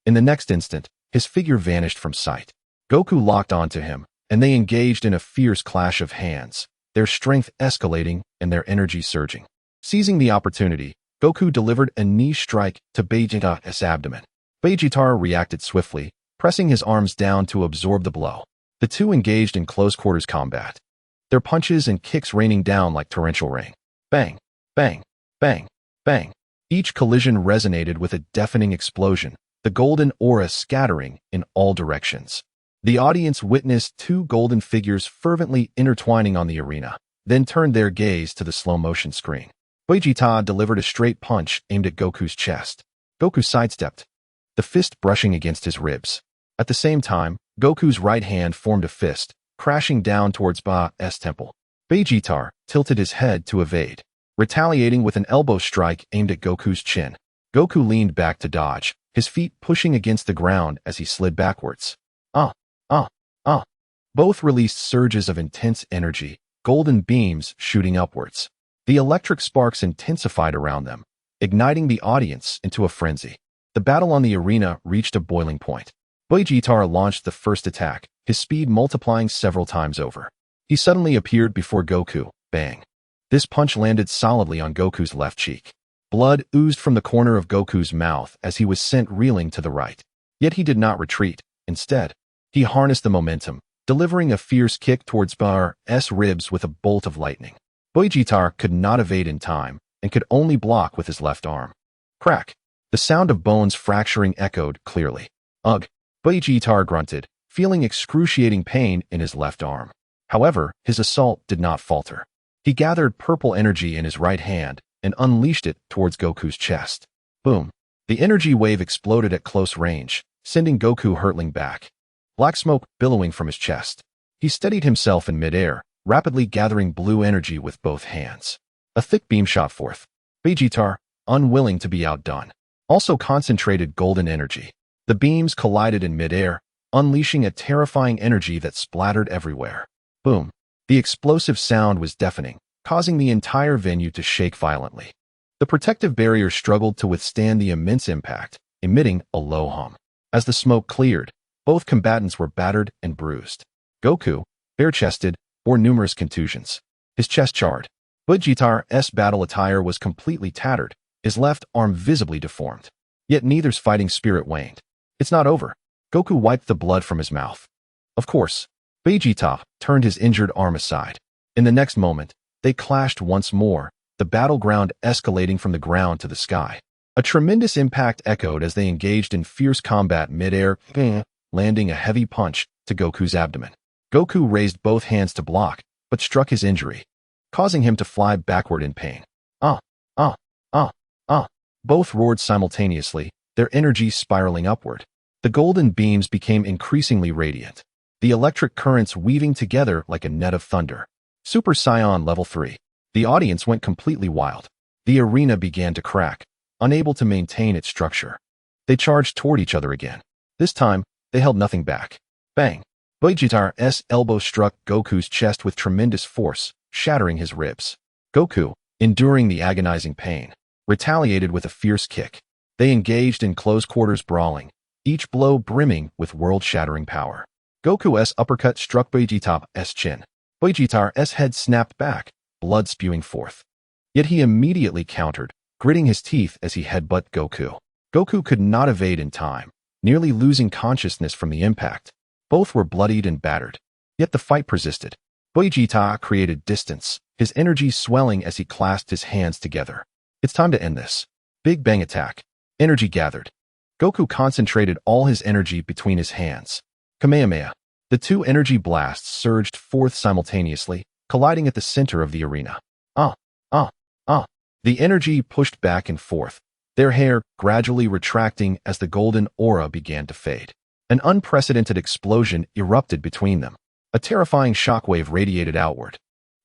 In the next instant, his figure vanished from sight. Goku locked onto him, and they engaged in a fierce clash of hands, their strength escalating and their energy surging. Seizing the opportunity, Goku delivered a knee strike to Vegeta's abdomen. Vegeta reacted swiftly, pressing his arms down to absorb the blow. The two engaged in close-quarters combat, their punches and kicks raining down like torrential rain. Bang! Bang! Bang! Bang! Each collision resonated with a deafening explosion, the golden aura scattering in all directions. The audience witnessed two golden figures fervently intertwining on the arena, then turned their gaze to the slow-motion screen. Vegeta delivered a straight punch aimed at Goku's chest. Goku sidestepped, the fist brushing against his ribs. At the same time, Goku's right hand formed a fist, crashing down towards Ba's temple. Vegeta tilted his head to evade, retaliating with an elbow strike aimed at Goku's chin. Goku leaned back to dodge, his feet pushing against the ground as he slid backwards. Both released surges of intense energy, golden beams shooting upwards. The electric sparks intensified around them, igniting the audience into a frenzy. The battle on the arena reached a boiling point. Vegeta launched the first attack, his speed multiplying several times over. He suddenly appeared before Goku. Bang! This punch landed solidly on Goku's left cheek. Blood oozed from the corner of Goku's mouth as he was sent reeling to the right. Yet he did not retreat. Instead, he harnessed the momentum, delivering a fierce kick towards Ba's ribs with a bolt of lightning. Vegeta could not evade in time and could only block with his left arm. Crack! The sound of bones fracturing echoed clearly. Ugh! Vegeta grunted, feeling excruciating pain in his left arm. However, his assault did not falter. He gathered purple energy in his right hand and unleashed it towards Goku's chest. Boom! The energy wave exploded at close range, sending Goku hurtling back. Black smoke billowing from his chest. He steadied himself in midair, rapidly gathering blue energy with both hands. A thick beam shot forth. Vegeta, unwilling to be outdone, also concentrated golden energy. The beams collided in midair, unleashing a terrifying energy that splattered everywhere. Boom! The explosive sound was deafening, causing the entire venue to shake violently. The protective barrier struggled to withstand the immense impact, emitting a low hum. As the smoke cleared, both combatants were battered and bruised. Goku, bare-chested, bore numerous contusions. His chest charred. Vegeta's battle attire was completely tattered, his left arm visibly deformed. Yet neither's fighting spirit waned. It's not over. Goku wiped the blood from his mouth. Of course, Vegeta turned his injured arm aside. In the next moment, they clashed once more, the battleground escalating from the ground to the sky. A tremendous impact echoed as they engaged in fierce combat mid-air, landing a heavy punch to Goku's abdomen. Goku raised both hands to block, but struck his injury, causing him to fly backward in pain. Both roared simultaneously, their energy spiraling upward. The golden beams became increasingly radiant, the electric currents weaving together like a net of thunder. Super Saiyan Level 3. The audience went completely wild. The arena began to crack, unable to maintain its structure. They charged toward each other again. This time, they held nothing back. Bang! Vegeta's elbow struck Goku's chest with tremendous force, shattering his ribs. Goku, enduring the agonizing pain, retaliated with a fierce kick. They engaged in close-quarters brawling, each blow brimming with world-shattering power. Goku's uppercut struck Vegeta's chin. Vegeta's head snapped back, blood spewing forth. Yet he immediately countered, gritting his teeth as he headbutted Goku. Goku could not evade in time, nearly losing consciousness from the impact. Both were bloodied and battered. Yet the fight persisted. Vegeta created distance, his energy swelling as he clasped his hands together. It's time to end this. Big Bang attack. Energy gathered. Goku concentrated all his energy between his hands. Kamehameha. The two energy blasts surged forth simultaneously, colliding at the center of the arena. The energy pushed back and forth, their hair gradually retracting as the golden aura began to fade. An unprecedented explosion erupted between them. A terrifying shockwave radiated outward,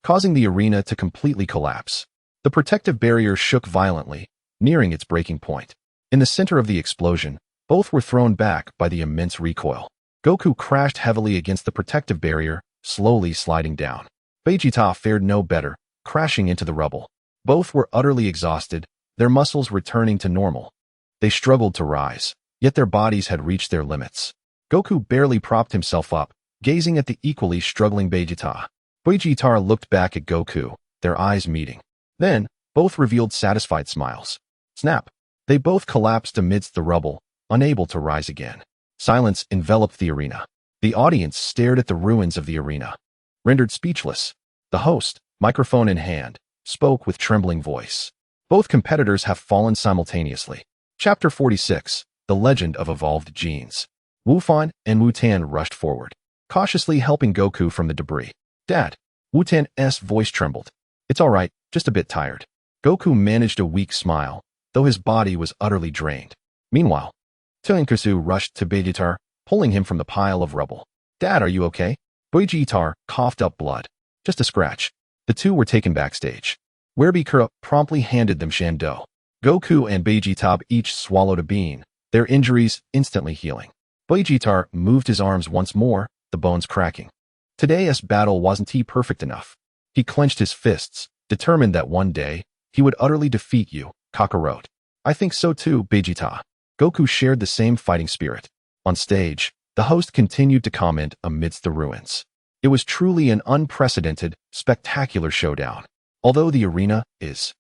causing the arena to completely collapse. The protective barrier shook violently, nearing its breaking point. In the center of the explosion, both were thrown back by the immense recoil. Goku crashed heavily against the protective barrier, slowly sliding down. Vegeta fared no better, crashing into the rubble. Both were utterly exhausted, their muscles returning to normal. They struggled to rise, yet their bodies had reached their limits. Goku barely propped himself up, gazing at the equally struggling Vegeta. Vegeta looked back at Goku, their eyes meeting. Then, both revealed satisfied smiles. Snap! They both collapsed amidst the rubble, unable to rise again. Silence enveloped the arena. The audience stared at the ruins of the arena. Rendered speechless, the host, microphone in hand, spoke with trembling voice. Both competitors have fallen simultaneously. Chapter 46, The Legend of Evolved Genes. Wufan and Wutan rushed forward, cautiously helping Goku from the debris. Dad. Wutan's voice trembled. It's all right, just a bit tired. Goku managed a weak smile, though his body was utterly drained. Meanwhile, Tenkusu rushed to Vegeta, pulling him from the pile of rubble. Dad, are you okay? Vegeta coughed up blood. Just a scratch. The two were taken backstage, where Bikura promptly handed them Shando. Goku and Vegeta each swallowed a bean, their injuries instantly healing. Vegeta moved his arms once more, the bones cracking. Today's battle wasn't perfect enough. He clenched his fists, determined that one day, he would utterly defeat you, Kakarot. I think so too, Vegeta. Goku shared the same fighting spirit. On stage, the host continued to comment amidst the ruins. It was truly an unprecedented, spectacular showdown. Although the arena is.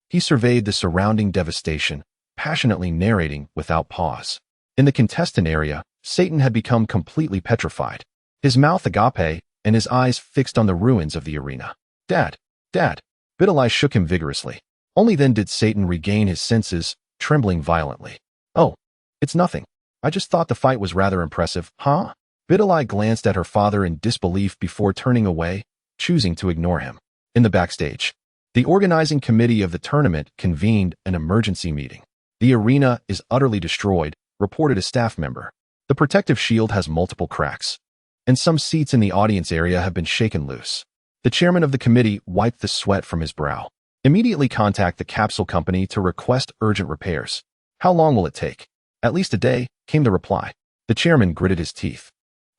He surveyed the surrounding devastation, passionately narrating without pause. In the contestant area, Satan had become completely petrified. His mouth agape and his eyes fixed on the ruins of the arena. Dad! Dad! Vitalai shook him vigorously. Only then did Satan regain his senses, trembling violently. Oh, it's nothing. I just thought the fight was rather impressive, huh? Vitalai glanced at her father in disbelief before turning away, choosing to ignore him. In the backstage, the organizing committee of the tournament convened an emergency meeting. The arena is utterly destroyed, reported a staff member. The protective shield has multiple cracks, and some seats in the audience area have been shaken loose. The chairman of the committee wiped the sweat from his brow. Immediately contact the capsule company to request urgent repairs. How long will it take? At least a day, came the reply. The chairman gritted his teeth.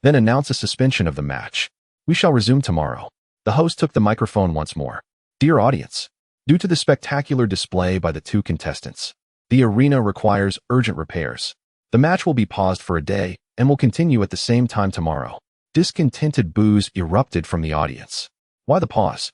Then announce a suspension of the match. We shall resume tomorrow. The host took the microphone once more. Dear audience, due to the spectacular display by the two contestants, the arena requires urgent repairs. The match will be paused for a day and will continue at the same time tomorrow. Discontented boos erupted from the audience. Why the pause?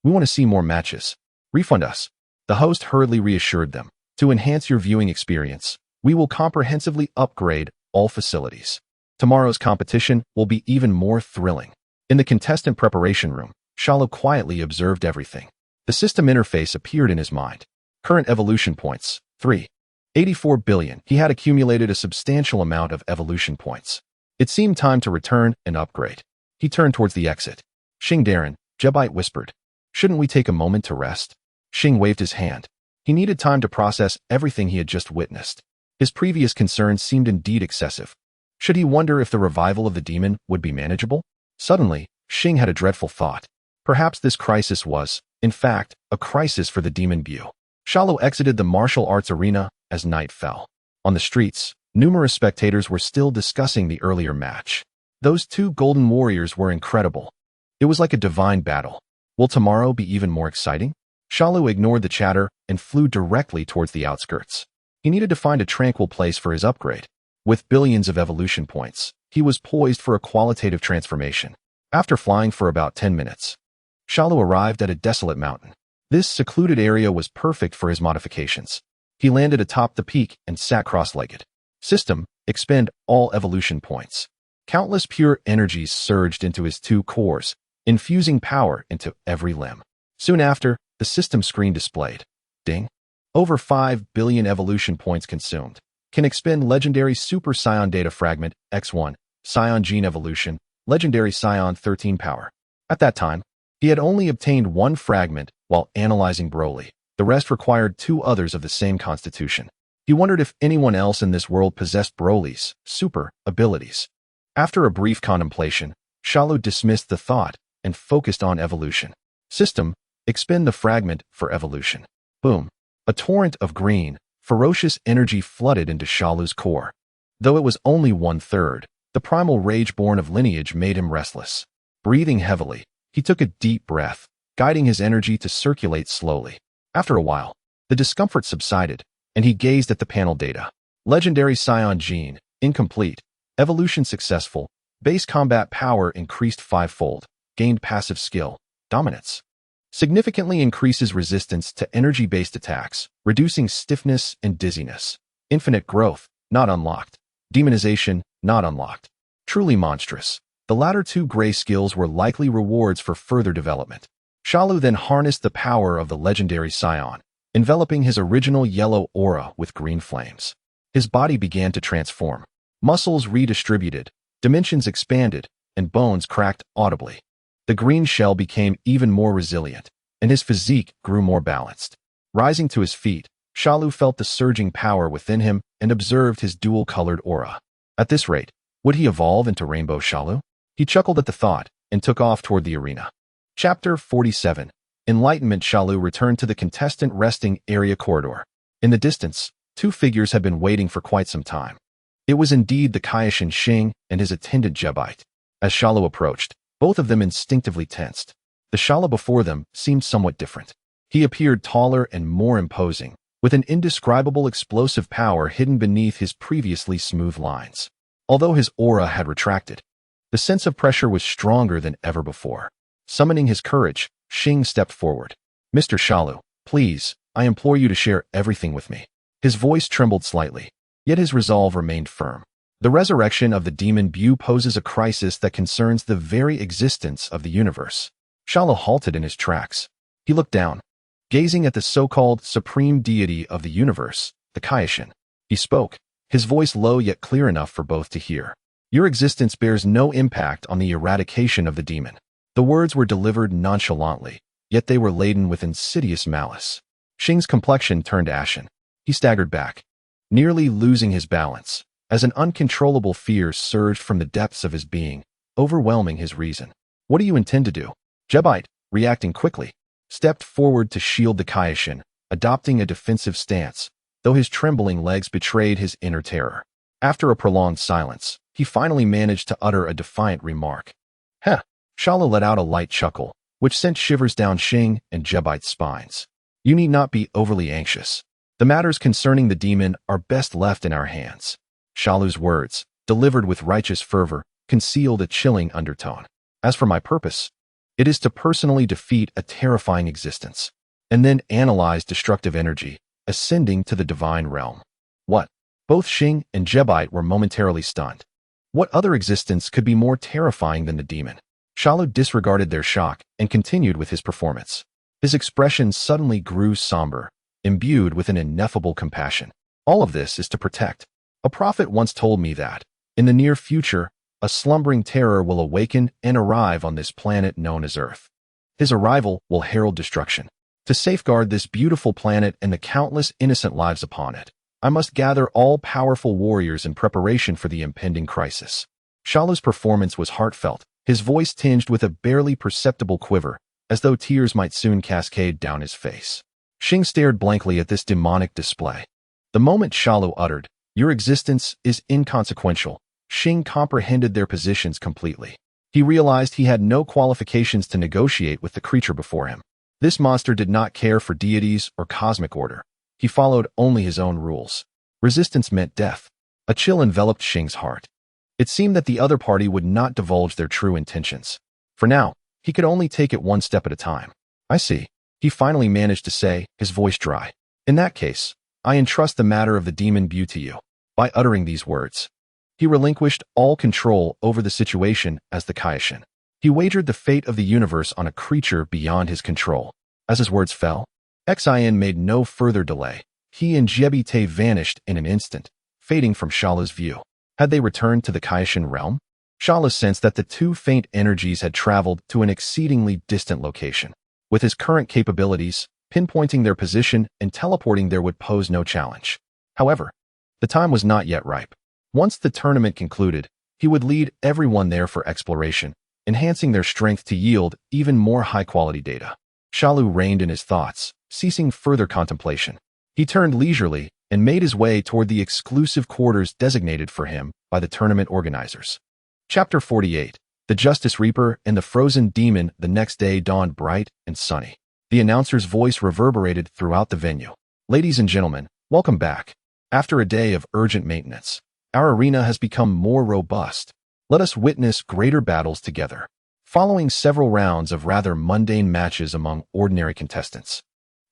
We want to see more matches. Refund us. The host hurriedly reassured them. To enhance your viewing experience, we will comprehensively upgrade all facilities. Tomorrow's competition will be even more thrilling. In the contestant preparation room, Shalu quietly observed everything. The system interface appeared in his mind. Current evolution points, 3. 84 billion. He had accumulated a substantial amount of evolution points. It seemed time to return and upgrade. He turned towards the exit. Xing Darren, Jebite whispered. Shouldn't we take a moment to rest? Xing waved his hand. He needed time to process everything he had just witnessed. His previous concerns seemed indeed excessive. Should he wonder if the revival of the demon would be manageable? Suddenly, Xing had a dreadful thought. Perhaps this crisis was, in fact, a crisis for the demon Bu. Shalu exited the martial arts arena as night fell. On the streets, numerous spectators were still discussing the earlier match. Those two golden warriors were incredible. It was like a divine battle. Will tomorrow be even more exciting? Shalu ignored the chatter and flew directly towards the outskirts. He needed to find a tranquil place for his upgrade. With billions of evolution points, he was poised for a qualitative transformation. After flying for about 10 minutes, Shalu arrived at a desolate mountain. This secluded area was perfect for his modifications. He landed atop the peak and sat cross-legged. System, expend all evolution points. Countless pure energies surged into his two cores, infusing power into every limb. Soon after, the system screen displayed. Ding. Over 5 billion evolution points consumed. Can expend Legendary Super Saiyan Data Fragment, X1, Saiyan Gene Evolution, Legendary Saiyan 13 Power. At that time, he had only obtained one fragment while analyzing Broly. The rest required two others of the same constitution. He wondered if anyone else in this world possessed Broly's super abilities. After a brief contemplation, Shalu dismissed the thought and focused on evolution. System, expend the fragment for evolution. Boom. A torrent of green, ferocious energy flooded into Shalu's core. Though it was only 1/3, the primal rage born of lineage made him restless. Breathing heavily, he took a deep breath, guiding his energy to circulate slowly. After a while, the discomfort subsided, and he gazed at the panel data. Legendary Saiyan Gene, incomplete. Evolution successful. Base combat power increased 5-fold. Gained passive skill, dominance. Significantly increases resistance to energy-based attacks, reducing stiffness and dizziness. Infinite growth, not unlocked. Demonization, not unlocked. Truly monstrous. The latter two gray skills were likely rewards for further development. Shalu then harnessed the power of the Legendary Saiyan, enveloping his original yellow aura with green flames. His body began to transform. Muscles redistributed, dimensions expanded, and bones cracked audibly. The green shell became even more resilient, and his physique grew more balanced. Rising to his feet, Shalu felt the surging power within him and observed his dual-colored aura. At this rate, would he evolve into Rainbow Shalu? He chuckled at the thought and took off toward the arena. Chapter 47. Enlightenment. Shalu returned to the contestant resting area corridor. In the distance, two figures had been waiting for quite some time. It was indeed the Kaioshin Xing and his attendant Jebite. As Shalu approached, both of them instinctively tensed. The Shalu before them seemed somewhat different. He appeared taller and more imposing, with an indescribable explosive power hidden beneath his previously smooth lines. Although his aura had retracted, the sense of pressure was stronger than ever before. Summoning his courage, Xing stepped forward. Mr. Shalu, please, I implore you to share everything with me. His voice trembled slightly, yet his resolve remained firm. The resurrection of the demon Bu poses a crisis that concerns the very existence of the universe. Shalu halted in his tracks. He looked down, gazing at the so-called supreme deity of the universe, the Kaioshin. He spoke, his voice low yet clear enough for both to hear. Your existence bears no impact on the eradication of the demon. The words were delivered nonchalantly, yet they were laden with insidious malice. Xing's complexion turned ashen. He staggered back, nearly losing his balance, as an uncontrollable fear surged from the depths of his being, overwhelming his reason. What do you intend to do? Jebite, reacting quickly, stepped forward to shield the Kaioshin, adopting a defensive stance, though his trembling legs betrayed his inner terror. After a prolonged silence, he finally managed to utter a defiant remark. Heh! Shalu let out a light chuckle, which sent shivers down Xing and Jebite's spines. You need not be overly anxious. The matters concerning the demon are best left in our hands. Shalu's words, delivered with righteous fervor, concealed a chilling undertone. As for my purpose, it is to personally defeat a terrifying existence, and then analyze destructive energy, ascending to the divine realm. What? Both Xing and Jebite were momentarily stunned. What other existence could be more terrifying than the demon? Shalu disregarded their shock and continued with his performance. His expression suddenly grew somber, imbued with an ineffable compassion. All of this is to protect. A prophet once told me that, in the near future, a slumbering terror will awaken and arrive on this planet known as Earth. His arrival will herald destruction. To safeguard this beautiful planet and the countless innocent lives upon it, I must gather all-powerful warriors in preparation for the impending crisis. Shalu's performance was heartfelt, his voice tinged with a barely perceptible quiver, as though tears might soon cascade down his face. Xing stared blankly at this demonic display. The moment Shalu uttered, "Your existence is inconsequential," Xing comprehended their positions completely. He realized he had no qualifications to negotiate with the creature before him. This monster did not care for deities or cosmic order. He followed only his own rules. Resistance meant death. A chill enveloped Xing's heart. It seemed that the other party would not divulge their true intentions. For now, he could only take it one step at a time. I see. He finally managed to say, his voice dry. In that case, I entrust the matter of the demon Bu to you. By uttering these words, he relinquished all control over the situation as the Kaioshin. He wagered the fate of the universe on a creature beyond his control. As his words fell, Xian made no further delay. He and Jebite vanished in an instant, fading from Shalu's view. Had they returned to the Kaioshin realm? Shalu sensed that the two faint energies had traveled to an exceedingly distant location. With his current capabilities, pinpointing their position and teleporting there would pose no challenge. However, the time was not yet ripe. Once the tournament concluded, he would lead everyone there for exploration, enhancing their strength to yield even more high-quality data. Shalu reined in his thoughts, ceasing further contemplation. He turned leisurely and made his way toward the exclusive quarters designated for him by the tournament organizers. Chapter 48. The Justice Reaper and the Frozen Demon. The next day dawned bright and sunny. The announcer's voice reverberated throughout the venue. Ladies and gentlemen, welcome back. After a day of urgent maintenance, our arena has become more robust. Let us witness greater battles together. Following several rounds of rather mundane matches among ordinary contestants,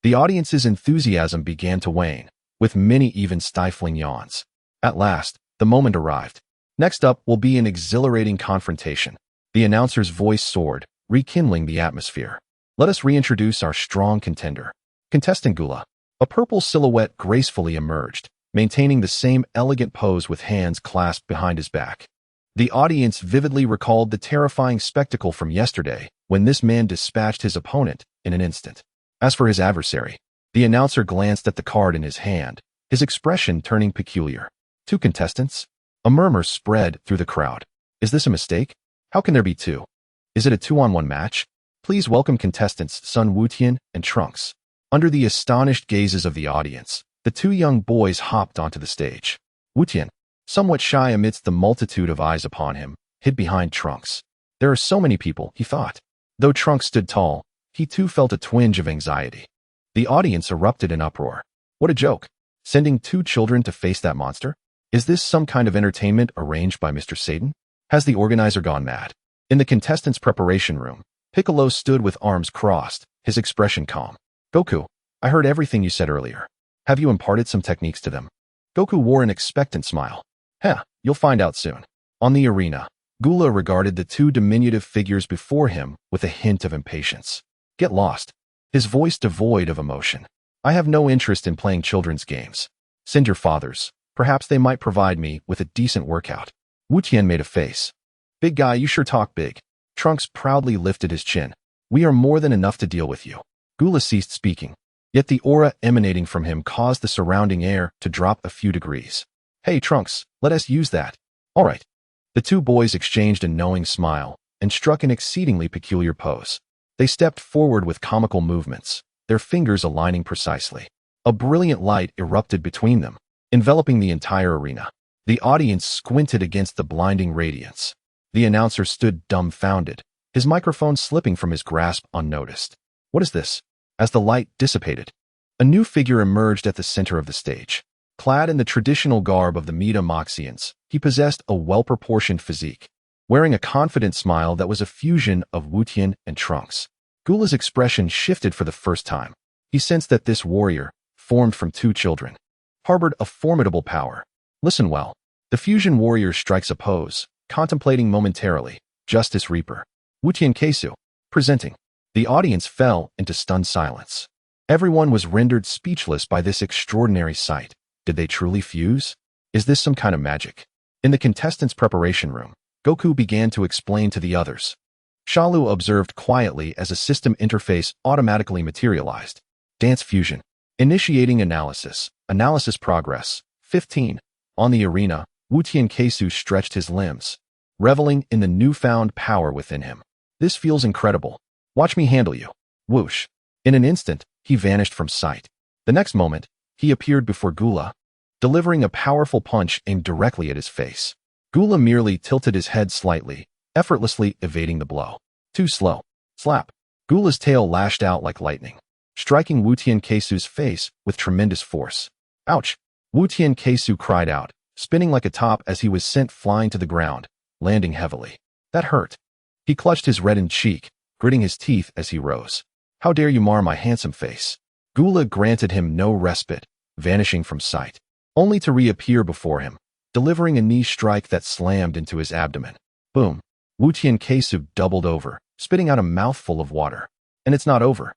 the audience's enthusiasm began to wane, with many even stifling yawns. At last, the moment arrived. Next up will be an exhilarating confrontation. The announcer's voice soared, rekindling the atmosphere. Let us reintroduce our strong contender. Contestant Gula. A purple silhouette gracefully emerged, maintaining the same elegant pose with hands clasped behind his back. The audience vividly recalled the terrifying spectacle from yesterday when this man dispatched his opponent in an instant. As for his adversary, the announcer glanced at the card in his hand, his expression turning peculiar. Two contestants? A murmur spread through the crowd. Is this a mistake? How can there be two? Is it a 2-on-1 match? Please welcome contestants Sun Wutian and Trunks. Under the astonished gazes of the audience, the two young boys hopped onto the stage. Wutian, somewhat shy amidst the multitude of eyes upon him, hid behind Trunks. There are so many people, he thought. Though Trunks stood tall, he too felt a twinge of anxiety. The audience erupted in uproar. What a joke. Sending two children to face that monster? Is this some kind of entertainment arranged by Mr. Satan? Has the organizer gone mad? In the contestants' preparation room, Piccolo stood with arms crossed, his expression calm. Goku, I heard everything you said earlier. Have you imparted some techniques to them? Goku wore an expectant smile. You'll find out soon. On the arena, Gula regarded the two diminutive figures before him with a hint of impatience. Get lost. His voice devoid of emotion. I have no interest in playing children's games. Send your fathers. Perhaps they might provide me with a decent workout. Wu Tian made a face. Big guy, you sure talk big. Trunks proudly lifted his chin. We are more than enough to deal with you. Gula ceased speaking. Yet the aura emanating from him caused the surrounding air to drop a few degrees. Hey, Trunks, let us use that. All right. The two boys exchanged a knowing smile and struck an exceedingly peculiar pose. They stepped forward with comical movements, their fingers aligning precisely. A brilliant light erupted between them, enveloping the entire arena. The audience squinted against the blinding radiance. The announcer stood dumbfounded, his microphone slipping from his grasp unnoticed. What is this? As the light dissipated, a new figure emerged at the center of the stage. Clad in the traditional garb of the Namekians, he possessed a well-proportioned physique, wearing a confident smile that was a fusion of Wu Tian and Trunks. Gula's expression shifted for the first time. He sensed that this warrior, formed from two children, harbored a formidable power. Listen well. The fusion warrior strikes a pose, contemplating momentarily. Justice Reaper. Wu Tian Keisu. Presenting. The audience fell into stunned silence. Everyone was rendered speechless by this extraordinary sight. Did they truly fuse? Is this some kind of magic? In the contestants' preparation room, Goku began to explain to the others. Shalu observed quietly as a system interface automatically materialized. Dance fusion. Initiating analysis. Analysis progress. 15. On the arena, Wu Tian Keisu stretched his limbs, reveling in the newfound power within him. This feels incredible. Watch me handle you. Whoosh. In an instant, he vanished from sight. The next moment, he appeared before Gula, delivering a powerful punch aimed directly at his face. Gula merely tilted his head slightly, effortlessly evading the blow. Too slow. Slap. Gula's tail lashed out like lightning, striking Wu Tian Keisu's face with tremendous force. Ouch! Wu Tian Keisu cried out, spinning like a top as he was sent flying to the ground, landing heavily. That hurt. He clutched his reddened cheek, gritting his teeth as he rose. How dare you mar my handsome face? Gula granted him no respite, vanishing from sight, only to reappear before him, delivering a knee strike that slammed into his abdomen. Boom. Wu Tian Keisu doubled over, spitting out a mouthful of water. And it's not over.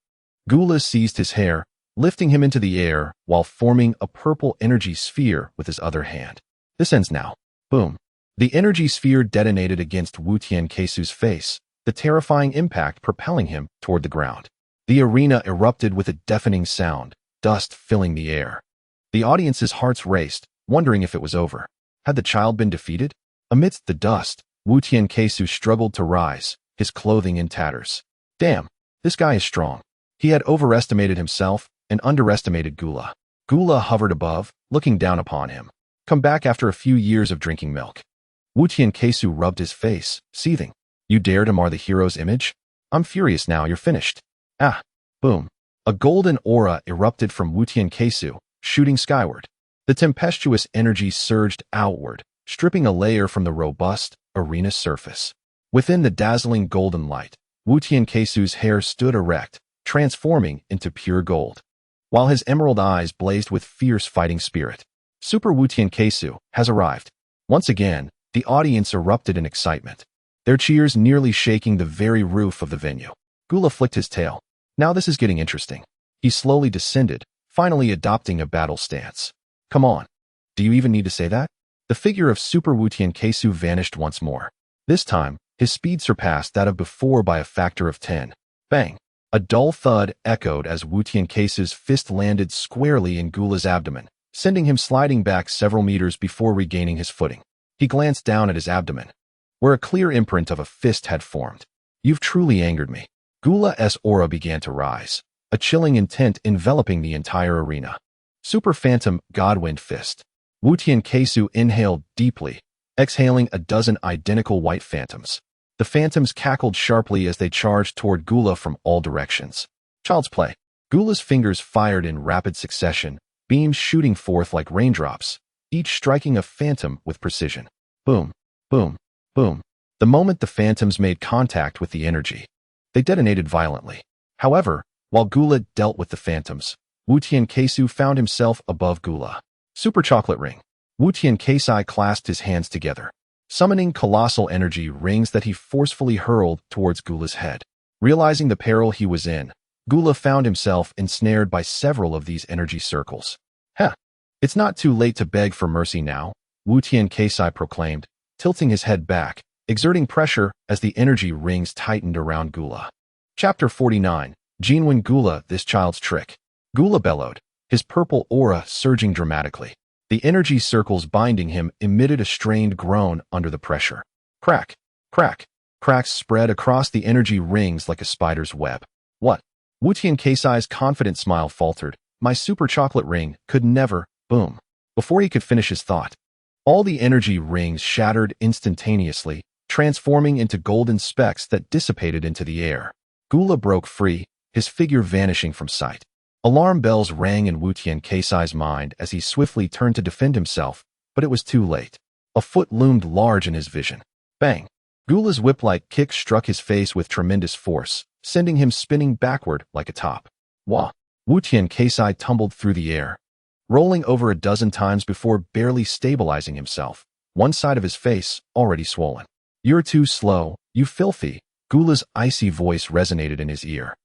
Gula seized his hair, lifting him into the air while forming a purple energy sphere with his other hand. This ends now. Boom. The energy sphere detonated against Wu Tian Keisu's face, the terrifying impact propelling him toward the ground. The arena erupted with a deafening sound, dust filling the air. The audience's hearts raced, wondering if it was over. Had the child been defeated? Amidst the dust, Wu Tian Keisu struggled to rise, his clothing in tatters. Damn, this guy is strong. He had overestimated himself and underestimated Gula. Gula hovered above, looking down upon him. Come back after a few years of drinking milk. Wu Tian Keisu rubbed his face, seething. You dare to mar the hero's image? I'm furious now, you're finished. Ah, boom. A golden aura erupted from Wu Tian Keisu, shooting skyward. The tempestuous energy surged outward, stripping a layer from the robust arena surface. Within the dazzling golden light, Wu Tian Keisu's hair stood erect, transforming into pure gold, while his emerald eyes blazed with fierce fighting spirit. Super Wu Tian Keisu has arrived. Once again, the audience erupted in excitement, their cheers nearly shaking the very roof of the venue. Gula flicked his tail. Now this is getting interesting. He slowly descended, finally adopting a battle stance. Come on. Do you even need to say that? The figure of Super Wu Tian Keisu vanished once more. This time, his speed surpassed that of before by a factor of 10. Bang! A dull thud echoed as Wu Tian Keisu's fist landed squarely in Gula's abdomen, sending him sliding back several meters before regaining his footing. He glanced down at his abdomen, where a clear imprint of a fist had formed. You've truly angered me. Gula's aura began to rise, a chilling intent enveloping the entire arena. Super Phantom Godwind Fist. Wu Tian Keisu inhaled deeply, exhaling a dozen identical white phantoms. The phantoms cackled sharply as they charged toward Gula from all directions. Child's play. Gula's fingers fired in rapid succession, beams shooting forth like raindrops, each striking a phantom with precision. Boom, boom, boom. The moment the phantoms made contact with the energy, they detonated violently. However, while Gula dealt with the phantoms, Wu Tian Keisu found himself above Gula. Super Chocolate Ring. Wu Tian Keisu clasped his hands together, summoning colossal energy rings that he forcefully hurled towards Gula's head. Realizing the peril he was in, Gula found himself ensnared by several of these energy circles. Heh! It's not too late to beg for mercy now, Wu Tian Keisu proclaimed, tilting his head back, exerting pressure as the energy rings tightened around Gula. Chapter 49. Jinwen Gula, this child's trick. Gula bellowed, his purple aura surging dramatically. The energy circles binding him emitted a strained groan under the pressure. Crack, crack, cracks spread across the energy rings like a spider's web. What? Wutian Keisai's confident smile faltered. My super chocolate ring could never, boom. Before he could finish his thought, all the energy rings shattered instantaneously, transforming into golden specks that dissipated into the air. Gula broke free, his figure vanishing from sight. Alarm bells rang in Wutian Keisai's mind as he swiftly turned to defend himself, but it was too late. A foot loomed large in his vision. Bang! Gula's whip-like kick struck his face with tremendous force, sending him spinning backward like a top. Wah! Wutian Keisai tumbled through the air, rolling over a dozen times before barely stabilizing himself, one side of his face already swollen. You're too slow, you filthy! Gula's icy voice resonated in his ear.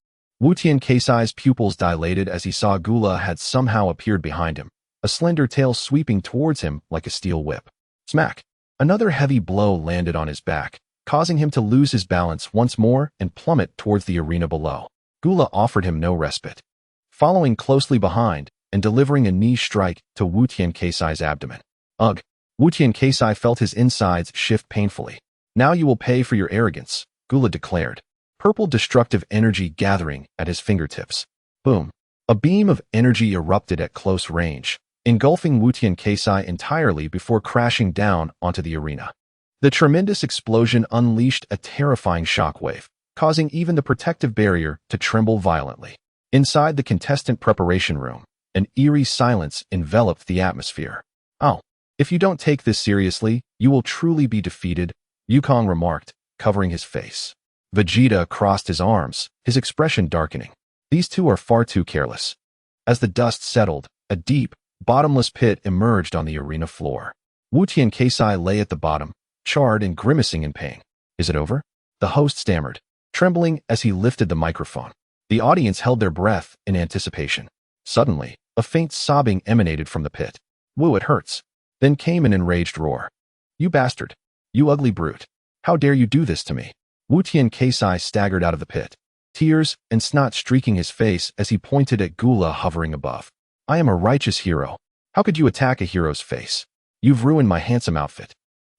Wutian Keisai's pupils dilated as he saw Gula had somehow appeared behind him, a slender tail sweeping towards him like a steel whip. Smack! Another heavy blow landed on his back, causing him to lose his balance once more and plummet towards the arena below. Gula offered him no respite. Following closely behind and delivering a knee strike to Wutian Keisai's abdomen. Ugh! Wutian Keisai felt his insides shift painfully. Now you will pay for your arrogance, Gula declared. Purple destructive energy gathering at his fingertips. Boom! A beam of energy erupted at close range, engulfing Wutian Keisai entirely before crashing down onto the arena. The tremendous explosion unleashed a terrifying shockwave, causing even the protective barrier to tremble violently. Inside the contestant preparation room, an eerie silence enveloped the atmosphere. Oh, if you don't take this seriously, you will truly be defeated, Yukong remarked, covering his face. Vegeta crossed his arms, his expression darkening. These two are far too careless. As the dust settled, a deep, bottomless pit emerged on the arena floor. Wutian Keisai lay at the bottom, charred and grimacing in pain. Is it over? The host stammered, trembling as he lifted the microphone. The audience held their breath in anticipation. Suddenly, a faint sobbing emanated from the pit. Woo, it hurts. Then came an enraged roar. You bastard! You ugly brute! How dare you do this to me? Wutian Keisai staggered out of the pit, tears and snot streaking his face as he pointed at Gula hovering above. I am a righteous hero. How could you attack a hero's face? You've ruined my handsome outfit.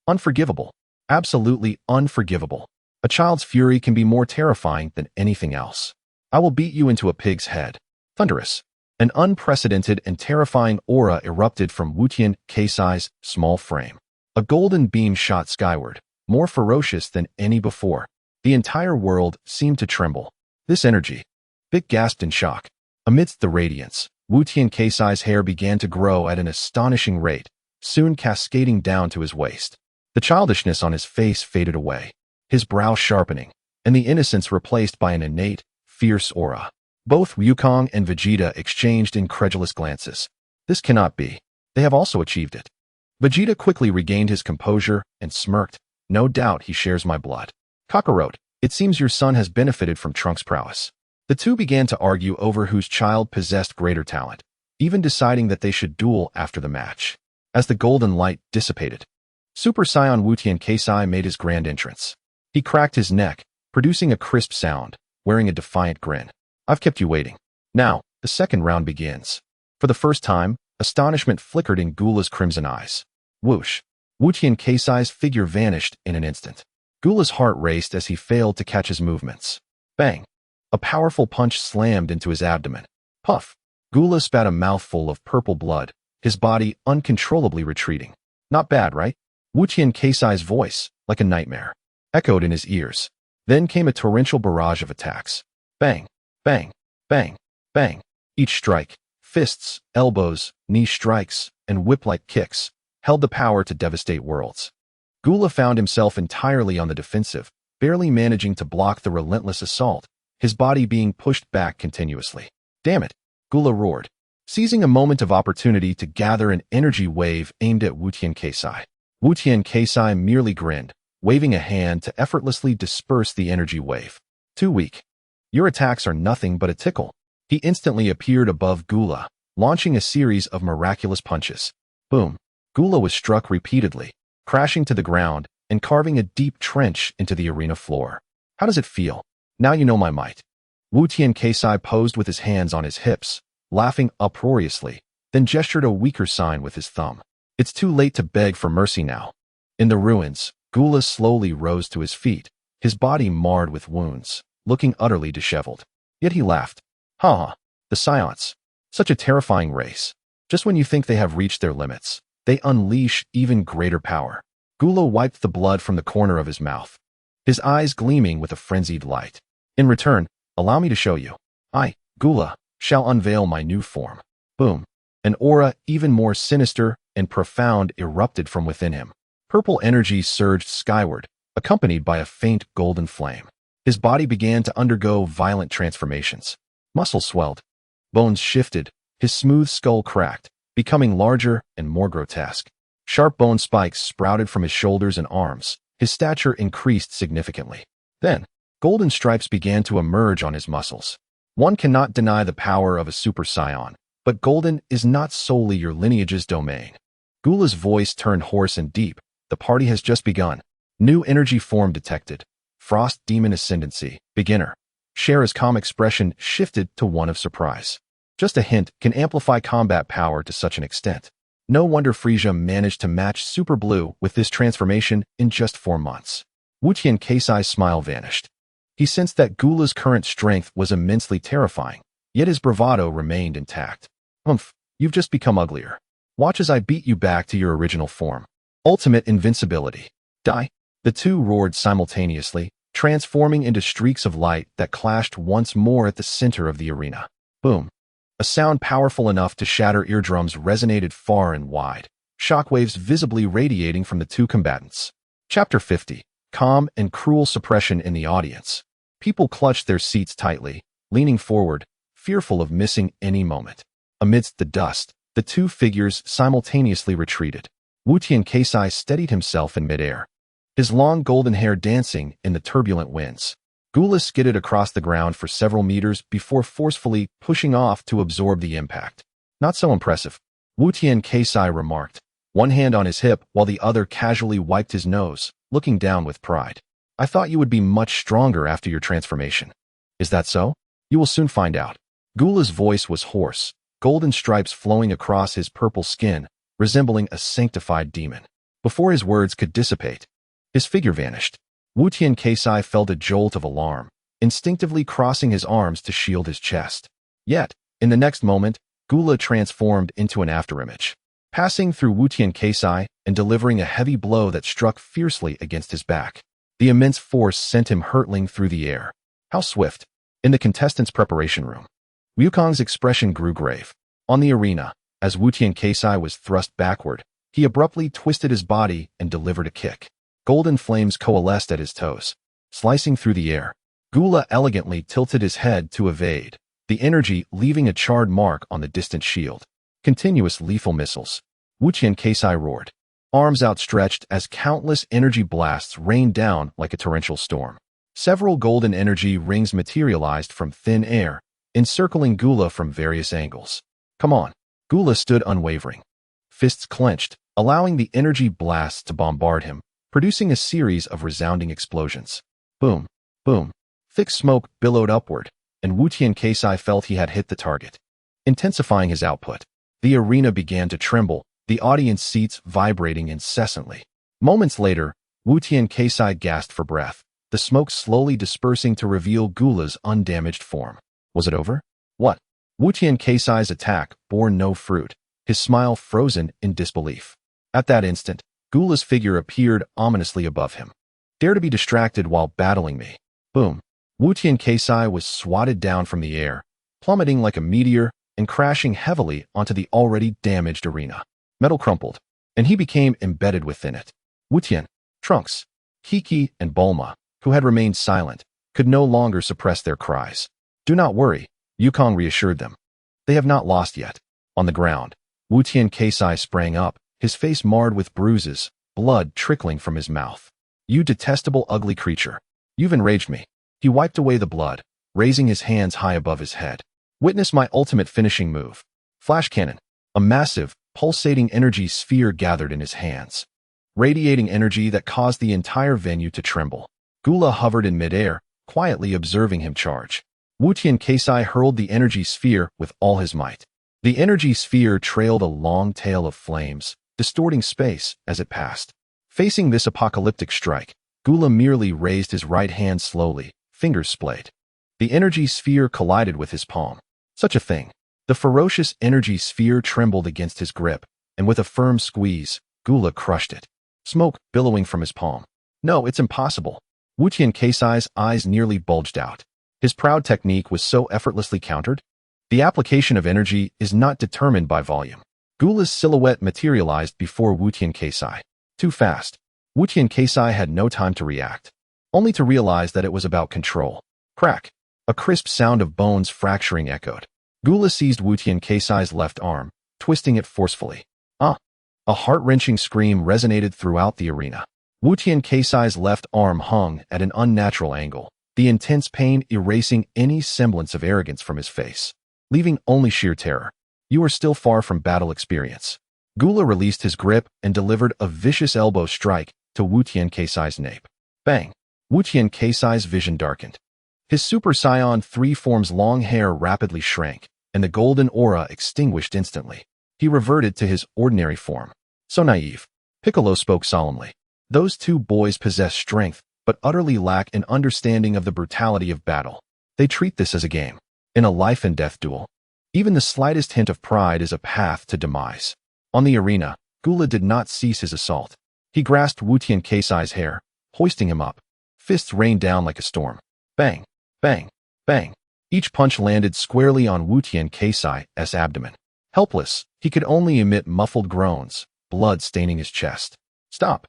Unforgivable. Absolutely unforgivable. A child's fury can be more terrifying than anything else. I will beat you into a pig's head. Thunderous. An unprecedented and terrifying aura erupted from Wutian Keisai's small frame. A golden beam shot skyward, more ferocious than any before. The entire world seemed to tremble. This energy. Vic gasped in shock. Amidst the radiance, Wutian Keisai's hair began to grow at an astonishing rate, soon cascading down to his waist. The childishness on his face faded away, his brow sharpening, and the innocence replaced by an innate, fierce aura. Both Wukong and Vegeta exchanged incredulous glances. This cannot be. They have also achieved it. Vegeta quickly regained his composure and smirked. No doubt he shares my blood. Kakarot, it seems your son has benefited from Trunks' prowess. The two began to argue over whose child possessed greater talent, even deciding that they should duel after the match. As the golden light dissipated, Super Saiyan Wutian Keisai made his grand entrance. He cracked his neck, producing a crisp sound, wearing a defiant grin. I've kept you waiting. Now, the second round begins. For the first time, astonishment flickered in Gula's crimson eyes. Whoosh! Wutian Keisai's figure vanished in an instant. Gula's heart raced as he failed to catch his movements. Bang! A powerful punch slammed into his abdomen. Puff! Gula spat a mouthful of purple blood, his body uncontrollably retreating. Not bad, right? Wutian Keisai's voice, like a nightmare, echoed in his ears. Then came a torrential barrage of attacks. Bang! Bang! Bang! Bang! Each strike, fists, elbows, knee strikes, and whip-like kicks, held the power to devastate worlds. Gula found himself entirely on the defensive, barely managing to block the relentless assault, his body being pushed back continuously. Damn it! Gula roared, seizing a moment of opportunity to gather an energy wave aimed at Wutian Keisai. Wutian Keisai merely grinned, waving a hand to effortlessly disperse the energy wave. Too weak. Your attacks are nothing but a tickle. He instantly appeared above Gula, launching a series of miraculous punches. Boom! Gula was struck repeatedly, crashing to the ground and carving a deep trench into the arena floor. How does it feel? Now you know my might. Wu Tiankeisai posed with his hands on his hips, laughing uproariously, then gestured a weaker sign with his thumb. It's too late to beg for mercy now. In the ruins, Gula slowly rose to his feet, his body marred with wounds, looking utterly disheveled. Yet he laughed. Ha! The Saiyans. Such a terrifying race. Just when you think they have reached their limits, they unleash even greater power. Gula wiped the blood from the corner of his mouth, his eyes gleaming with a frenzied light. In return, allow me to show you. I, Gula, shall unveil my new form. Boom. An aura even more sinister and profound erupted from within him. Purple energy surged skyward, accompanied by a faint golden flame. His body began to undergo violent transformations. Muscles swelled. Bones shifted. His smooth skull cracked, becoming larger and more grotesque. Sharp bone spikes sprouted from his shoulders and arms. His stature increased significantly. Then, golden stripes began to emerge on his muscles. One cannot deny the power of a Super Saiyan, but golden is not solely your lineage's domain. Gula's voice turned hoarse and deep. The party has just begun. New energy form detected. Frost Demon Ascendancy. Beginner. Shera's calm expression shifted to one of surprise. Just a hint can amplify combat power to such an extent. No wonder Frieza managed to match Super Blue with this transformation in just 4 months. Wu Tiankeisai's smile vanished. He sensed that Gula's current strength was immensely terrifying, yet his bravado remained intact. Humph, you've just become uglier. Watch as I beat you back to your original form. Ultimate invincibility. Die. The two roared simultaneously, transforming into streaks of light that clashed once more at the center of the arena. Boom. A sound powerful enough to shatter eardrums resonated far and wide, shockwaves visibly radiating from the two combatants. Chapter 50. Calm and cruel suppression in the audience. People clutched their seats tightly, leaning forward, fearful of missing any moment. Amidst the dust, the two figures simultaneously retreated. Wu Tiankeisai steadied himself in midair, his long golden hair dancing in the turbulent winds. Gula skidded across the ground for several meters before forcefully pushing off to absorb the impact. Not so impressive, Wu Tiankeisai remarked, one hand on his hip while the other casually wiped his nose, looking down with pride. I thought you would be much stronger after your transformation. Is that so? You will soon find out. Gula's voice was hoarse, golden stripes flowing across his purple skin, resembling a sanctified demon. Before his words could dissipate, his figure vanished. Wu Tiankeisai felt a jolt of alarm, instinctively crossing his arms to shield his chest. Yet, in the next moment, Gula transformed into an afterimage, passing through Wu Tiankeisai and delivering a heavy blow that struck fiercely against his back. The immense force sent him hurtling through the air. How swift! In the contestants' preparation room, Wukong's expression grew grave. On the arena, as Wu Tiankeisai was thrust backward, he abruptly twisted his body and delivered a kick. Golden flames coalesced at his toes, slicing through the air. Gula elegantly tilted his head to evade, the energy leaving a charred mark on the distant shield. Continuous lethal missiles. Wu Tiankeisai roared, arms outstretched as countless energy blasts rained down like a torrential storm. Several golden energy rings materialized from thin air, encircling Gula from various angles. Come on. Gula stood unwavering, fists clenched, allowing the energy blasts to bombard him, producing a series of resounding explosions. Boom, boom. Thick smoke billowed upward, and Wu Tiankeisai felt he had hit the target. Intensifying his output, the arena began to tremble, the audience seats vibrating incessantly. Moments later, Wu Tiankeisai gasped for breath, the smoke slowly dispersing to reveal Gula's undamaged form. Was it over? What? Wu Tiankeisai's attack bore no fruit, his smile frozen in disbelief. At that instant, Gula's figure appeared ominously above him. Dare to be distracted while battling me. Boom. Wu Tiankeisai was swatted down from the air, plummeting like a meteor and crashing heavily onto the already damaged arena. Metal crumpled, and he became embedded within it. Wu Tian, Trunks, Kiki, and Bulma, who had remained silent, could no longer suppress their cries. Do not worry, Wukong reassured them. They have not lost yet. On the ground, Wu Tiankeisai sprang up, his face marred with bruises, blood trickling from his mouth. You detestable ugly creature. You've enraged me. He wiped away the blood, raising his hands high above his head. Witness my ultimate finishing move. Flash cannon. A massive, pulsating energy sphere gathered in his hands. radiating energy that caused the entire venue to tremble. Gula hovered in midair, quietly observing him charge. Wutian Keisai hurled the energy sphere with all his might. The energy sphere trailed a long tail of flames, distorting space as it passed. Facing this apocalyptic strike, Gula merely raised his right hand slowly, fingers splayed. The energy sphere collided with his palm. Such a thing. The ferocious energy sphere trembled against his grip, and with a firm squeeze, Gula crushed it. Smoke billowing from his palm. No, it's impossible. Wutian Keisai's eyes nearly bulged out. His proud technique was so effortlessly countered. The application of energy is not determined by volume. Gula's silhouette materialized before Wutian Keisai. Too fast. Wutian Keisai had no time to react, only to realize that it was about control. Crack. A crisp sound of bones fracturing echoed. Gula seized Wutian Keisai's left arm, twisting it forcefully. Ah! A heart-wrenching scream resonated throughout the arena. Wutian Keisai's left arm hung at an unnatural angle, the intense pain erasing any semblance of arrogance from his face, leaving only sheer terror. You are still far from battle experience. Gula released his grip and delivered a vicious elbow strike to Wutian Keisai's nape. Bang! Wutian Keisai's vision darkened. His Super Saiyan 3 form's long hair rapidly shrank, and the golden aura extinguished instantly. He reverted to his ordinary form. So naive. Piccolo spoke solemnly. Those two boys possess strength, but utterly lack an understanding of the brutality of battle. They treat this as a game. In a life-and-death duel, even the slightest hint of pride is a path to demise. On the arena, Gula did not cease his assault. He grasped Wutian Keisai's hair, hoisting him up. Fists rained down like a storm. Bang! Bang! Bang! Each punch landed squarely on Wutian Keisai's abdomen. Helpless, he could only emit muffled groans, blood staining his chest. Stop!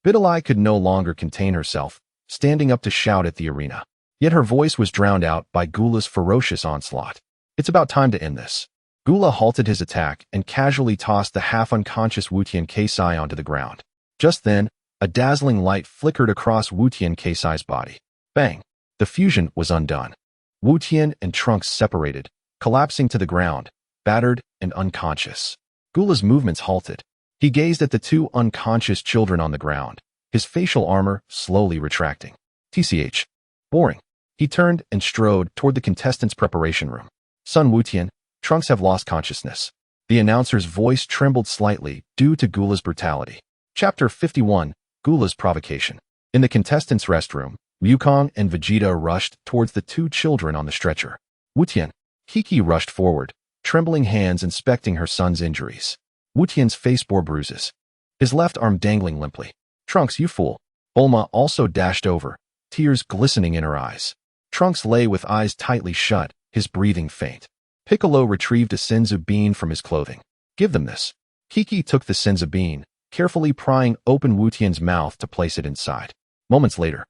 Bidalai could no longer contain herself, standing up to shout at the arena. Yet her voice was drowned out by Gula's ferocious onslaught. It's about time to end this. Gula halted his attack and casually tossed the half-unconscious Wutian Keisai onto the ground. Just then, a dazzling light flickered across Wutian Keisai's body. Bang! The fusion was undone. Wutian and Trunks separated, collapsing to the ground, battered and unconscious. Gula's movements halted. He gazed at the two unconscious children on the ground, his facial armor slowly retracting. TCH. Boring. He turned and strode toward the contestants' preparation room. Son Wutian, Trunks have lost consciousness. The announcer's voice trembled slightly due to Gula's brutality. Chapter 51, Gula's Provocation. In the contestants' restroom, Wukong and Vegeta rushed towards the two children on the stretcher. Wutian. Kiki rushed forward, trembling hands inspecting her son's injuries. Wutian's face bore bruises, his left arm dangling limply. Trunks, you fool. Bulma also dashed over, tears glistening in her eyes. Trunks lay with eyes tightly shut, his breathing faint. Piccolo retrieved a senzu bean from his clothing. Give them this. Kiki took the senzu bean, carefully prying open Wutian's mouth to place it inside. Moments later,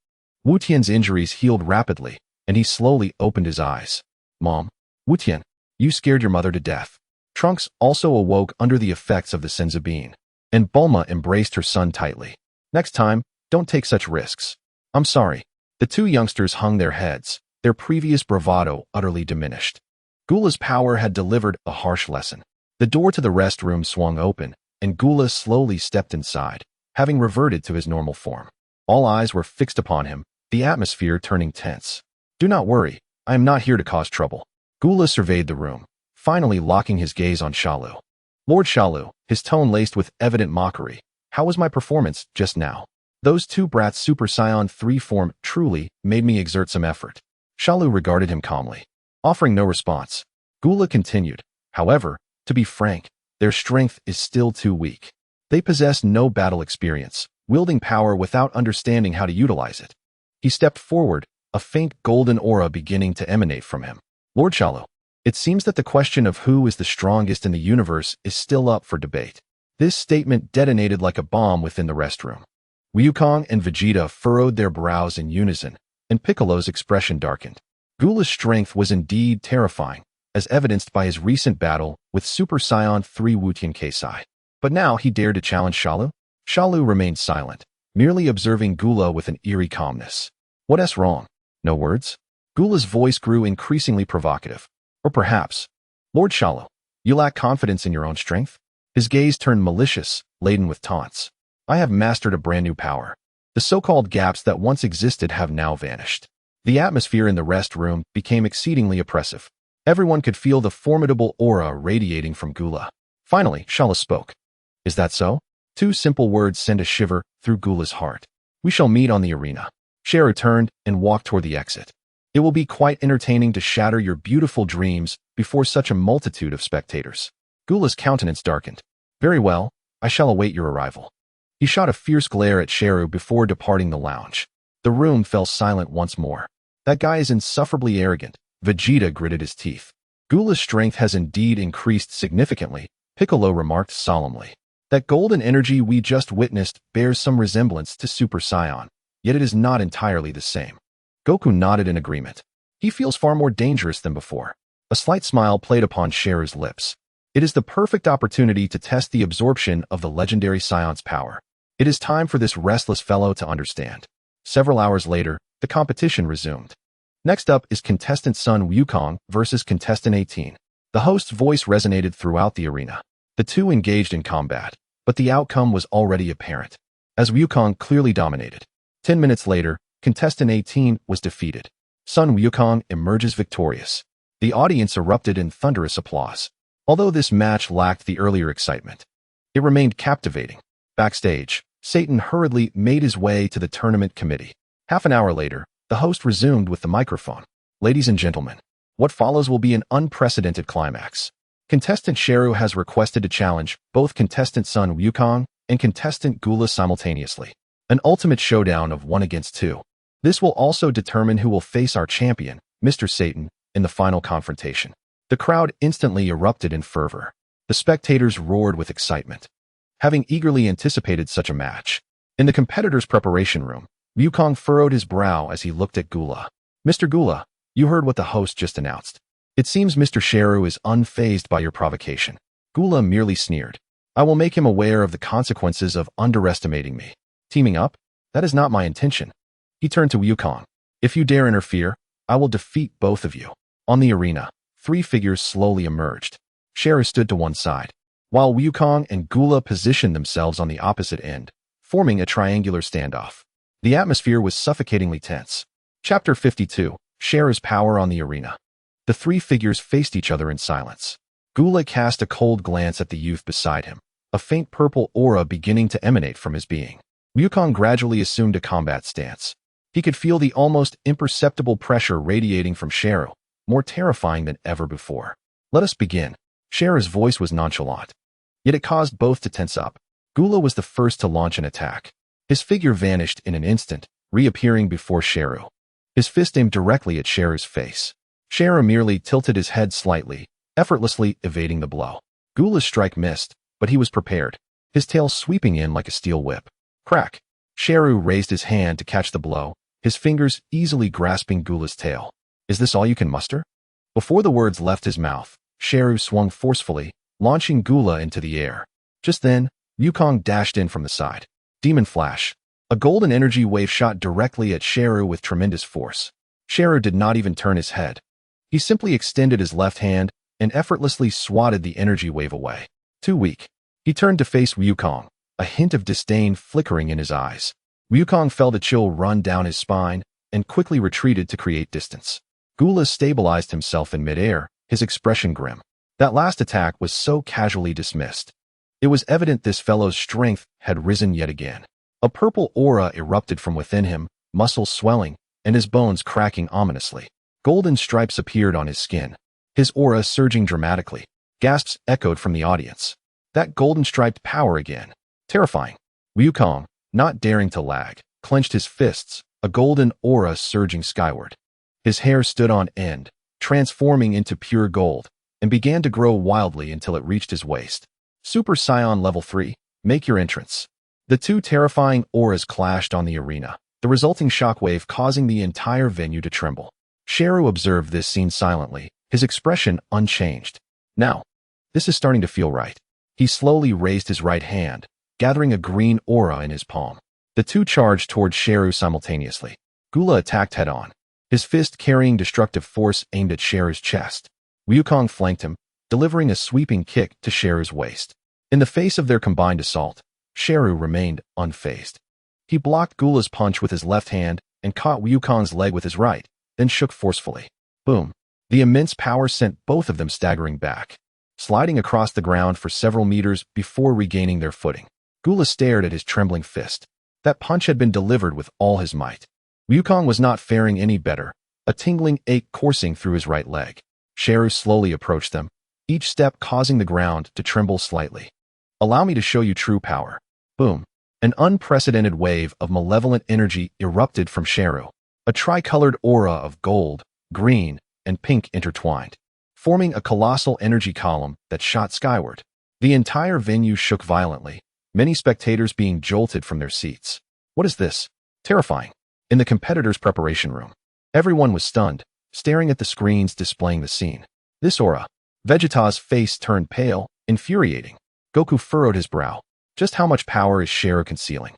Wutian's injuries healed rapidly, and he slowly opened his eyes. Mom. Wutian, you scared your mother to death. Trunks also awoke under the effects of the senzu bean, and Bulma embraced her son tightly. Next time, don't take such risks. I'm sorry. The two youngsters hung their heads, their previous bravado utterly diminished. Gula's power had delivered a harsh lesson. The door to the restroom swung open, and Gula slowly stepped inside, having reverted to his normal form. All eyes were fixed upon him, the atmosphere turning tense. Do not worry, I am not here to cause trouble. Gula surveyed the room, finally locking his gaze on Shalu. Lord Shalu, his tone laced with evident mockery. How was my performance just now? Those two brats Super Saiyan 3 form truly made me exert some effort. Shalu regarded him calmly, offering no response. Gula continued, however, to be frank, their strength is still too weak. They possess no battle experience, wielding power without understanding how to utilize it. He stepped forward, a faint golden aura beginning to emanate from him. Lord Shalu, it seems that the question of who is the strongest in the universe is still up for debate. This statement detonated like a bomb within the restroom. Wukong and Vegeta furrowed their brows in unison, and Piccolo's expression darkened. Gula's strength was indeed terrifying, as evidenced by his recent battle with Super Saiyan 3 Wutian Keisai. But now he dared to challenge Shalu? Shalu remained silent, merely observing Gula with an eerie calmness. What's wrong? No words? Gula's voice grew increasingly provocative. Or perhaps, Lord Shalu, you lack confidence in your own strength? His gaze turned malicious, laden with taunts. I have mastered a brand new power. The so-called gaps that once existed have now vanished. The atmosphere in the rest room became exceedingly oppressive. Everyone could feel the formidable aura radiating from Gula. Finally, Shalus spoke. Is that so? Two simple words sent a shiver through Gula's heart. We shall meet on the arena. Gero turned and walked toward the exit. It will be quite entertaining to shatter your beautiful dreams before such a multitude of spectators. Gula's countenance darkened. Very well, I shall await your arrival. He shot a fierce glare at Gero before departing the lounge. The room fell silent once more. That guy is insufferably arrogant. Vegeta gritted his teeth. Gula's strength has indeed increased significantly, Piccolo remarked solemnly. That golden energy we just witnessed bears some resemblance to Super Saiyan, yet it is not entirely the same. Goku nodded in agreement. He feels far more dangerous than before. A slight smile played upon Gero's lips. It is the perfect opportunity to test the absorption of the legendary Saiyan's power. It is time for this restless fellow to understand. Several hours later, the competition resumed. Next up is contestant Sun Wukong versus contestant 18. The host's voice resonated throughout the arena. The two engaged in combat, but the outcome was already apparent, as Wukong clearly dominated. 10 minutes later, contestant 18 was defeated. Sun Wukong emerges victorious. The audience erupted in thunderous applause. Although this match lacked the earlier excitement, it remained captivating. Backstage, Satan hurriedly made his way to the tournament committee. Half an hour later, the host resumed with the microphone. Ladies and gentlemen, what follows will be an unprecedented climax. Contestant Gero has requested to challenge both contestant Sun Wukong and contestant Gula simultaneously. An ultimate showdown of 1 against 2. This will also determine who will face our champion, Mr. Satan, in the final confrontation. The crowd instantly erupted in fervor. The spectators roared with excitement, having eagerly anticipated such a match. In the competitor's preparation room, Wukong furrowed his brow as he looked at Gula. Mr. Gula, you heard what the host just announced. It seems Mr. Gero is unfazed by your provocation. Gula merely sneered. I will make him aware of the consequences of underestimating me. Teaming up? That is not my intention. He turned to Wukong. If you dare interfere, I will defeat both of you. On the arena, 3 figures slowly emerged. Gero stood to one side, while Wukong and Gula positioned themselves on the opposite end, forming a triangular standoff. The atmosphere was suffocatingly tense. Chapter 52, Gero's power on the arena. The 3 figures faced each other in silence. Gula cast a cold glance at the youth beside him, a faint purple aura beginning to emanate from his being. Wukong gradually assumed a combat stance. He could feel the almost imperceptible pressure radiating from Gero, more terrifying than ever before. Let us begin. Gero's voice was nonchalant, yet it caused both to tense up. Gula was the first to launch an attack. His figure vanished in an instant, reappearing before Gero. His fist aimed directly at Gero's face. Gero merely tilted his head slightly, effortlessly evading the blow. Gula's strike missed, but he was prepared, his tail sweeping in like a steel whip. Crack! Gero raised his hand to catch the blow, his fingers easily grasping Gula's tail. Is this all you can muster? Before the words left his mouth, Gero swung forcefully, launching Gula into the air. Just then, Wukong dashed in from the side. Demon Flash. A golden energy wave shot directly at Gero with tremendous force. Gero did not even turn his head. He simply extended his left hand and effortlessly swatted the energy wave away. Too weak. He turned to face Wukong, a hint of disdain flickering in his eyes. Wukong felt a chill run down his spine and quickly retreated to create distance. Gula stabilized himself in midair, his expression grim. That last attack was so casually dismissed. It was evident this fellow's strength had risen yet again. A purple aura erupted from within him, muscles swelling, and his bones cracking ominously. Golden stripes appeared on his skin, his aura surging dramatically. Gasps echoed from the audience. That golden-striped power again. Terrifying. Wukong, not daring to lag, clenched his fists, a golden aura surging skyward. His hair stood on end, transforming into pure gold, and began to grow wildly until it reached his waist. Super Saiyan Level 3, make your entrance. The 2 terrifying auras clashed on the arena, the resulting shockwave causing the entire venue to tremble. Gero observed this scene silently, his expression unchanged. Now, this is starting to feel right. He slowly raised his right hand, gathering a green aura in his palm. The 2 charged towards Gero simultaneously. Gula attacked head-on, his fist carrying destructive force aimed at Gero's chest. Wukong flanked him, delivering a sweeping kick to Gero's waist. In the face of their combined assault, Shalu remained unfazed. He blocked Gula's punch with his left hand and caught Wukong's leg with his right, then shook forcefully. Boom. The immense power sent both of them staggering back, sliding across the ground for several meters before regaining their footing. Gula stared at his trembling fist. That punch had been delivered with all his might. Wukong was not faring any better, a tingling ache coursing through his right leg. Shalu slowly approached them, each step causing the ground to tremble slightly. Allow me to show you true power. Boom. An unprecedented wave of malevolent energy erupted from Shalu, a tricolored aura of gold, green, and pink intertwined, forming a colossal energy column that shot skyward. The entire venue shook violently, many spectators being jolted from their seats. What is this? Terrifying. In the competitors' preparation room, everyone was stunned, staring at the screens displaying the scene. This aura. Vegeta's face turned pale, infuriating. Goku furrowed his brow. Just how much power is Shalu concealing?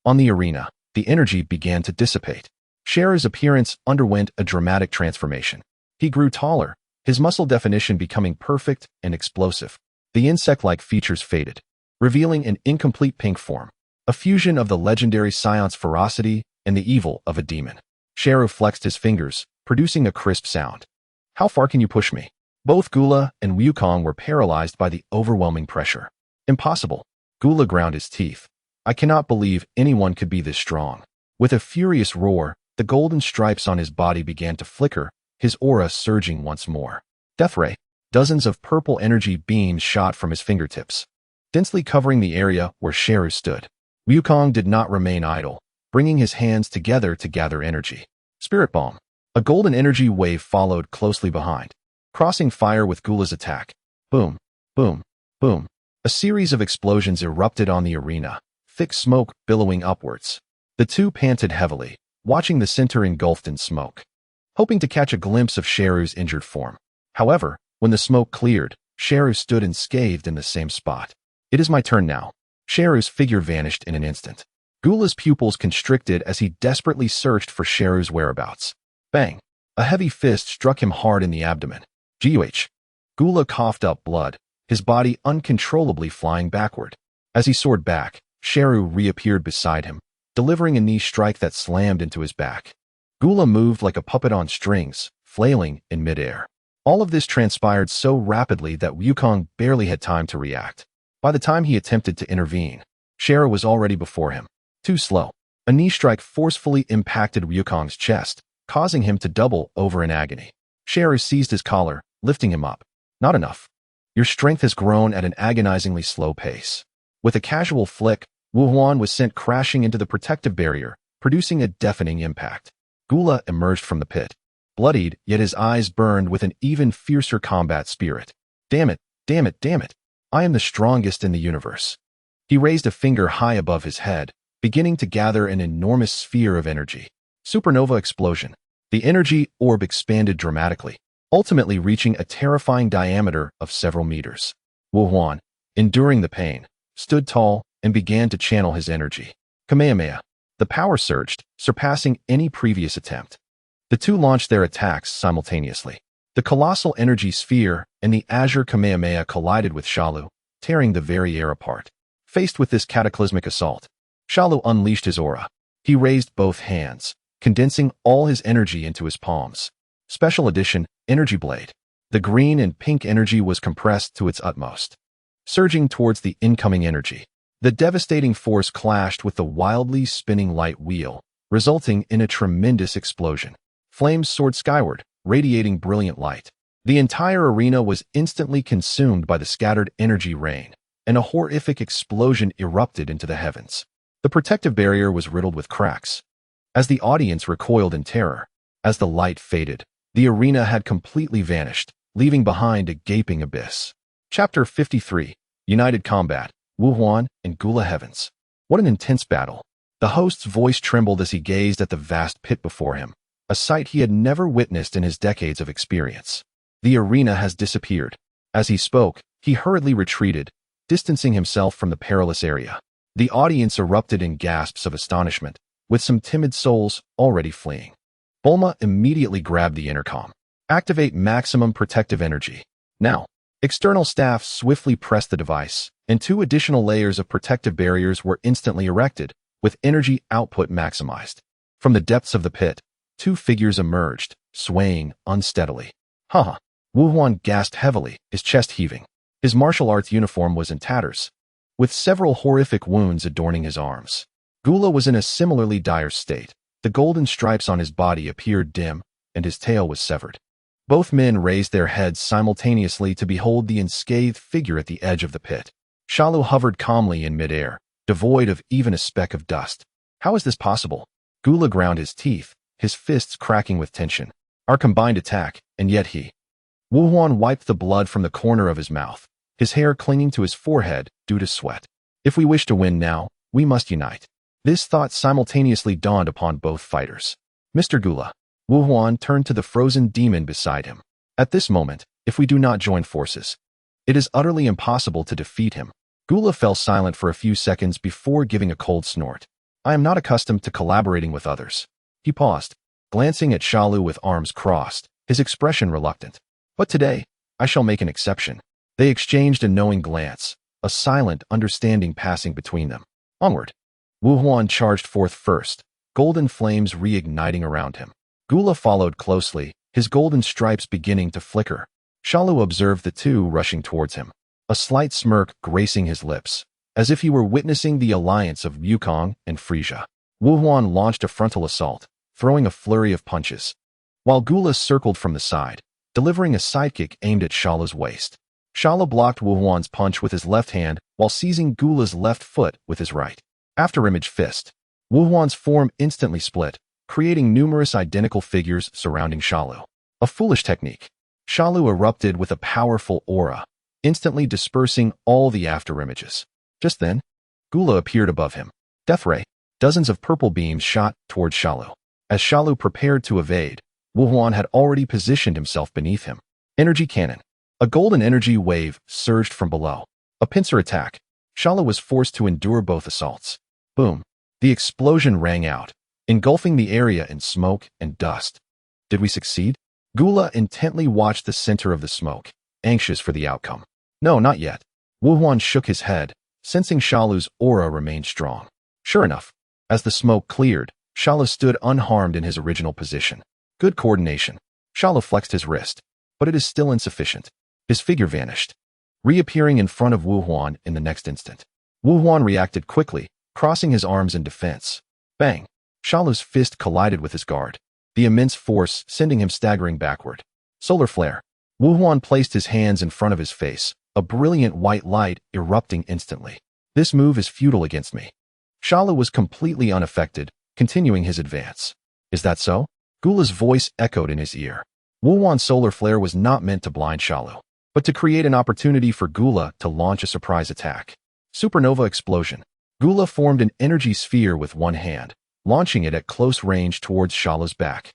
On the arena, the energy began to dissipate. Shalu's appearance underwent a dramatic transformation. He grew taller, his muscle definition becoming perfect and explosive. The insect-like features faded, revealing an incomplete pink form, a fusion of the legendary Saiyan's ferocity and the evil of a demon. Shalu flexed his fingers, producing a crisp sound. How far can you push me? Both Gula and Wukong were paralyzed by the overwhelming pressure. Impossible. Gula ground his teeth. I cannot believe anyone could be this strong. With a furious roar, the golden stripes on his body began to flicker, his aura surging once more. Death ray. Dozens of purple energy beams shot from his fingertips, densely covering the area where Shalu stood. Wukong did not remain idle, bringing his hands together to gather energy. Spirit Bomb. A golden energy wave followed closely behind, crossing fire with Gula's attack. Boom, boom, boom. A series of explosions erupted on the arena, thick smoke billowing upwards. The two panted heavily, watching the center engulfed in smoke, hoping to catch a glimpse of Shalu's injured form. However, when the smoke cleared, Shalu stood unscathed in the same spot. It is my turn now. Shalu's figure vanished in an instant. Gula's pupils constricted as he desperately searched for Shalu's whereabouts. Bang! A heavy fist struck him hard in the abdomen. Goh! Gula coughed up blood, his body uncontrollably flying backward. As he soared back, Shalu reappeared beside him, delivering a knee strike that slammed into his back. Gula moved like a puppet on strings, flailing in midair. All of this transpired so rapidly that Wukong barely had time to react. By the time he attempted to intervene, Shalu was already before him. Too slow. A knee strike forcefully impacted Wukong's chest, causing him to double over in agony. Shalu seized his collar, lifting him up. Not enough. Your strength has grown at an agonizingly slow pace. With a casual flick, Wu Huan was sent crashing into the protective barrier, producing a deafening impact. Gula emerged from the pit, bloodied, yet his eyes burned with an even fiercer combat spirit. Damn it, damn it, damn it. I am the strongest in the universe. He raised a finger high above his head, beginning to gather an enormous sphere of energy. Supernova explosion. The energy orb expanded dramatically, ultimately reaching a terrifying diameter of several meters. Wu Huan, enduring the pain, stood tall and began to channel his energy. Kamehameha. The power surged, surpassing any previous attempt. The two launched their attacks simultaneously. The colossal energy sphere and the azure Kamehameha collided with Shalu, tearing the very air apart. Faced with this cataclysmic assault, Shalu unleashed his aura. He raised both hands, condensing all his energy into his palms. Special edition, Energy Blade. The green and pink energy was compressed to its utmost, surging towards the incoming energy. The devastating force clashed with the wildly spinning light wheel, resulting in a tremendous explosion. Flames soared skyward, radiating brilliant light. The entire arena was instantly consumed by the scattered energy rain, and a horrific explosion erupted into the heavens. The protective barrier was riddled with cracks. As the audience recoiled in terror, as the light faded, the arena had completely vanished, leaving behind a gaping abyss. Chapter 53. United Combat. Wu Huan and Gula Heavens. What an intense battle. The host's voice trembled as he gazed at the vast pit before him, a sight he had never witnessed in his decades of experience. The arena has disappeared. As he spoke, he hurriedly retreated, distancing himself from the perilous area. The audience erupted in gasps of astonishment, with some timid souls already fleeing. Bulma immediately grabbed the intercom. Activate maximum protective energy. Now. External staff swiftly pressed the device, and 2 additional layers of protective barriers were instantly erected, with energy output maximized. From the depths of the pit, 2 figures emerged, swaying unsteadily. Haha. Wu Huan gasped heavily, his chest heaving. His martial arts uniform was in tatters, with several horrific wounds adorning his arms. Gula was in a similarly dire state. The golden stripes on his body appeared dim, and his tail was severed. Both men raised their heads simultaneously to behold the unscathed figure at the edge of the pit. Shalu hovered calmly in midair, devoid of even a speck of dust. How is this possible? Gula ground his teeth, his fists cracking with tension. Our combined attack, and yet he... Wu Huan wiped the blood from the corner of his mouth, his hair clinging to his forehead due to sweat. If we wish to win now, we must unite. This thought simultaneously dawned upon both fighters. Mr. Gula. Wu Huan turned to the frozen demon beside him. At this moment, if we do not join forces, it is utterly impossible to defeat him. Gula fell silent for a few seconds before giving a cold snort. I am not accustomed to collaborating with others. He paused, glancing at Shalu with arms crossed, his expression reluctant. But today, I shall make an exception. They exchanged a knowing glance, a silent understanding passing between them. Onward. Wu Huan charged forth first, golden flames reigniting around him. Gula followed closely, his golden stripes beginning to flicker. Shalu observed the two rushing towards him, a slight smirk gracing his lips, as if he were witnessing the alliance of Wukong and Frieza. Wu Huan launched a frontal assault, throwing a flurry of punches, while Gula circled from the side, delivering a sidekick aimed at Shalu's waist. Shalu blocked Wu Huan's punch with his left hand while seizing Gula's left foot with his right. Afterimage fist. Wu Huan's form instantly split, creating numerous identical figures surrounding Shalu. A foolish technique. Shalu erupted with a powerful aura, instantly dispersing all the afterimages. Just then, Gula appeared above him. Death ray. Dozens of purple beams shot towards Shalu. As Shalu prepared to evade, Wu Huan had already positioned himself beneath him. Energy cannon. A golden energy wave surged from below. A pincer attack. Shalu was forced to endure both assaults. Boom. The explosion rang out, engulfing the area in smoke and dust. Did we succeed? Gula intently watched the center of the smoke, anxious for the outcome. No, not yet. Wu Huan shook his head, sensing Shalu's aura remained strong. Sure enough, as the smoke cleared, Shalu stood unharmed in his original position. Good coordination. Shalu flexed his wrist, but it is still insufficient. His figure vanished, reappearing in front of Wu Huan in the next instant. Wu Huan reacted quickly, crossing his arms in defense. Bang! Shalu's fist collided with his guard, the immense force sending him staggering backward. Solar flare. Wu Huan placed his hands in front of his face, a brilliant white light erupting instantly. This move is futile against me. Shalu was completely unaffected, continuing his advance. Is that so? Gula's voice echoed in his ear. Wu Huan's solar flare was not meant to blind Shalu, but to create an opportunity for Gula to launch a surprise attack. Supernova explosion. Gula formed an energy sphere with one hand, launching it at close range towards Shalu's back.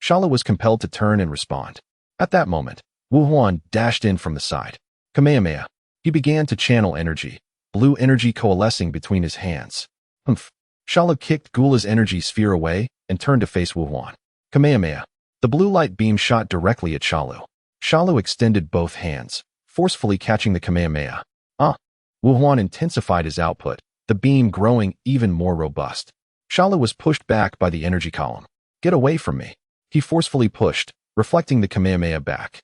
Shalu was compelled to turn and respond. At that moment, Wu Huan dashed in from the side. Kamehameha. He began to channel energy, blue energy coalescing between his hands. Humph. Shalu kicked Gula's energy sphere away and turned to face Wu Huan. Kamehameha. The blue light beam shot directly at Shalu. Shalu extended both hands, forcefully catching the Kamehameha. Wu Huan intensified his output, the beam growing even more robust. Shalu was pushed back by the energy column. Get away from me. He forcefully pushed, reflecting the Kamehameha back.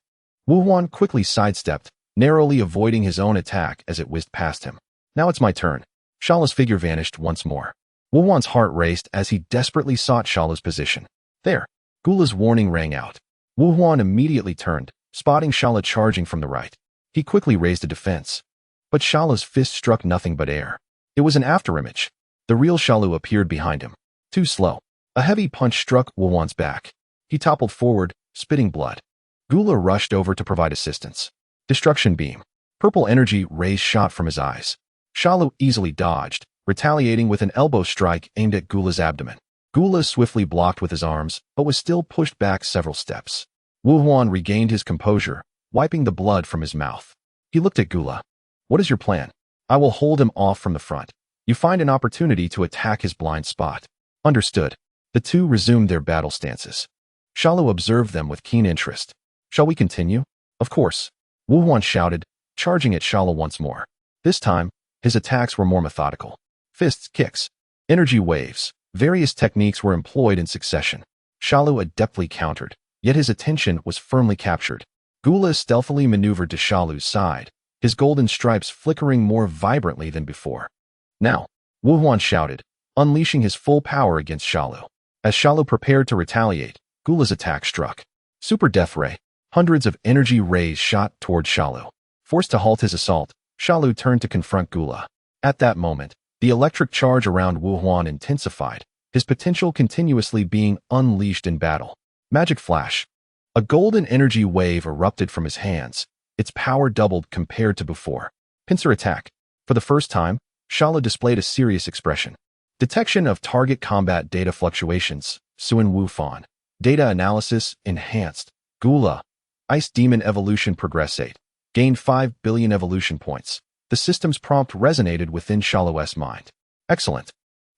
Wu Huan quickly sidestepped, narrowly avoiding his own attack as it whizzed past him. Now it's my turn. Shalu's figure vanished once more. Wu Huan's heart raced as he desperately sought Shalu's position. There. Gula's warning rang out. Wu Huan immediately turned, spotting Shalu charging from the right. He quickly raised a defense. But Shalu's fist struck nothing but air. It was an afterimage. The real Shalu appeared behind him. Too slow. A heavy punch struck Wu Huan's back. He toppled forward, spitting blood. Gula rushed over to provide assistance. Destruction beam. Purple energy rays shot from his eyes. Shalu easily dodged, retaliating with an elbow strike aimed at Gula's abdomen. Gula swiftly blocked with his arms, but was still pushed back several steps. Wu Huan regained his composure, wiping the blood from his mouth. He looked at Gula. What is your plan? I will hold him off from the front. You find an opportunity to attack his blind spot. Understood. The two resumed their battle stances. Shalu observed them with keen interest. Shall we continue? Of course. Wu Huan shouted, charging at Shalu once more. This time, his attacks were more methodical. Fists, kicks, energy waves, various techniques were employed in succession. Shalu adeptly countered, yet his attention was firmly captured. Gula stealthily maneuvered to Shalu's side, his golden stripes flickering more vibrantly than before. Now, Wuhuan shouted, unleashing his full power against Shalu. As Shalu prepared to retaliate, Gula's attack struck. Super Death Ray. Hundreds of energy rays shot toward Shalu. Forced to halt his assault, Shalu turned to confront Gula. At that moment, the electric charge around Wuhuan intensified, his potential continuously being unleashed in battle. Magic Flash. A golden energy wave erupted from his hands. Its power doubled compared to before. Pincer Attack. For the first time, Shalu displayed a serious expression. Detection of target combat data fluctuations. Suin Wufan. Data analysis enhanced. Gula. Ice Demon Evolution Progressate. Gained 5 billion evolution points. The system's prompt resonated within Shalu's mind. Excellent.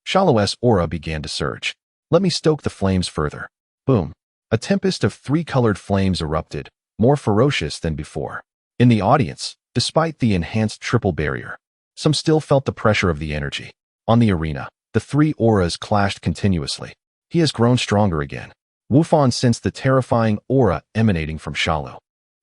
Shalu's aura began to surge. Let me stoke the flames further. Boom. A tempest of 3 colored flames erupted, more ferocious than before. In the audience, despite the enhanced triple barrier, some still felt the pressure of the energy. On the arena, the 3 auras clashed continuously. He has grown stronger again. Wufan sensed the terrifying aura emanating from Shalu.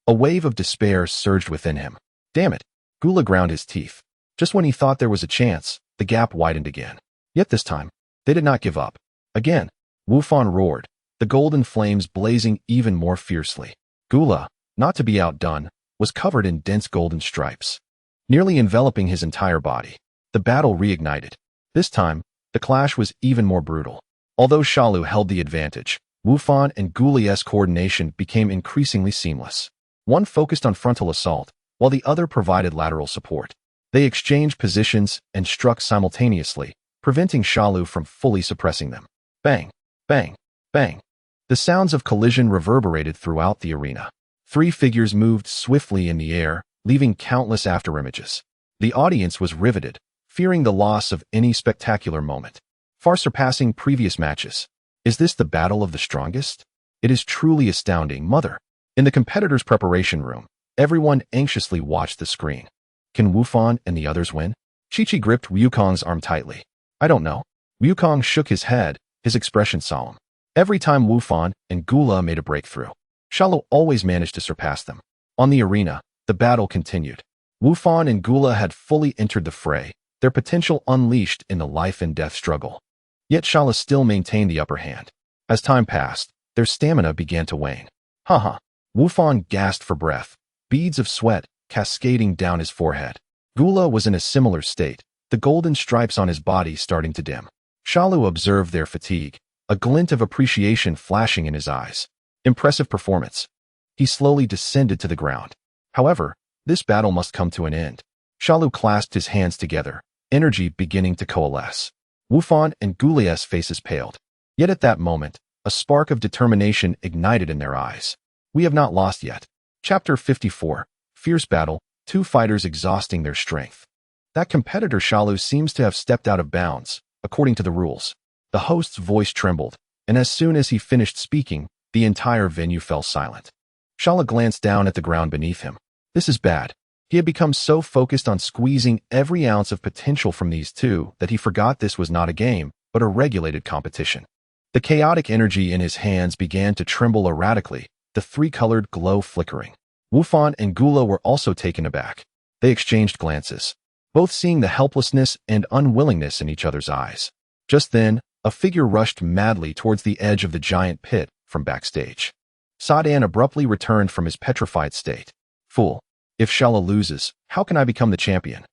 A wave of despair surged within him. Damn it! Gula ground his teeth. Just when he thought there was a chance, the gap widened again. Yet this time, they did not give up. Again, Wufan roared, the golden flames blazing even more fiercely. Gula, not to be outdone, was covered in dense golden stripes, nearly enveloping his entire body. The battle reignited. This time, the clash was even more brutal. Although Shalu held the advantage, Wufan and Gula's coordination became increasingly seamless. One focused on frontal assault, while the other provided lateral support. They exchanged positions and struck simultaneously, preventing Shalu from fully suppressing them. Bang, bang, bang. The sounds of collision reverberated throughout the arena. 3 figures moved swiftly in the air, leaving countless afterimages. The audience was riveted, fearing the loss of any spectacular moment, far surpassing previous matches. Is this the battle of the strongest? It is truly astounding, mother. In the competitors' preparation room, everyone anxiously watched the screen. Can Wufan and the others win? Chi-Chi gripped Wukong's arm tightly. I don't know. Wukong shook his head, his expression solemn. Every time Wufan and Gula made a breakthrough, Shalu always managed to surpass them. On the arena, the battle continued. Wufan and Gula had fully entered the fray, their potential unleashed in the life and death struggle. Yet Shalu still maintained the upper hand. As time passed, their stamina began to wane. Haha. Wufan gasped for breath, beads of sweat cascading down his forehead. Gula was in a similar state, the golden stripes on his body starting to dim. Shalu observed their fatigue, a glint of appreciation flashing in his eyes. Impressive performance. He slowly descended to the ground. However, this battle must come to an end. Shalu clasped his hands together, energy beginning to coalesce. Wufan and Gula's faces paled. Yet at that moment, a spark of determination ignited in their eyes. We have not lost yet. Chapter 54. Fierce Battle, 2 fighters exhausting their strength. That competitor Shalu seems to have stepped out of bounds, according to the rules. The host's voice trembled, and as soon as he finished speaking, the entire venue fell silent. Shalu glanced down at the ground beneath him. This is bad. He had become so focused on squeezing every ounce of potential from these 2 that he forgot this was not a game, but a regulated competition. The chaotic energy in his hands began to tremble erratically, the 3-colored glow flickering. Wufan and Gula were also taken aback. They exchanged glances, both seeing the helplessness and unwillingness in each other's eyes. Just then, a figure rushed madly towards the edge of the giant pit from backstage. Showdown abruptly returned from his petrified state. Fool. If Shalu loses, how can I become the champion?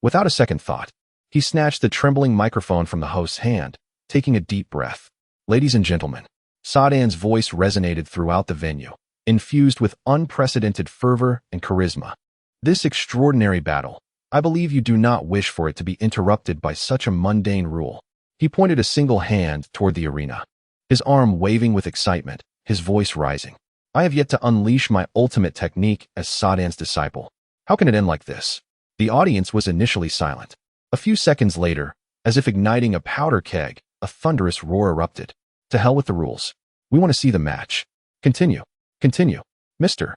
Without a second thought, he snatched the trembling microphone from the host's hand, taking a deep breath. Ladies and gentlemen, Showdown's voice resonated throughout the venue, infused with unprecedented fervor and charisma. This extraordinary battle, I believe you do not wish for it to be interrupted by such a mundane rule. He pointed a single hand toward the arena, his arm waving with excitement, his voice rising. I have yet to unleash my ultimate technique as Showdown's disciple. How can it end like this? The audience was initially silent. A few seconds later, as if igniting a powder keg, a thunderous roar erupted. To hell with the rules. We want to see the match. Continue. Continue. Mr.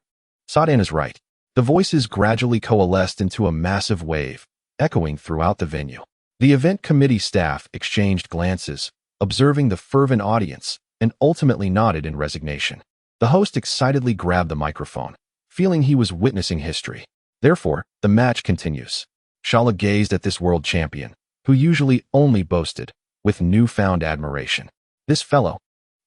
Showdown is right. The voices gradually coalesced into a massive wave, echoing throughout the venue. The event committee staff exchanged glances, observing the fervent audience, and ultimately nodded in resignation. The host excitedly grabbed the microphone, feeling he was witnessing history. Therefore, the match continues. Shalu gazed at this world champion, who usually only boasted, with newfound admiration. This fellow,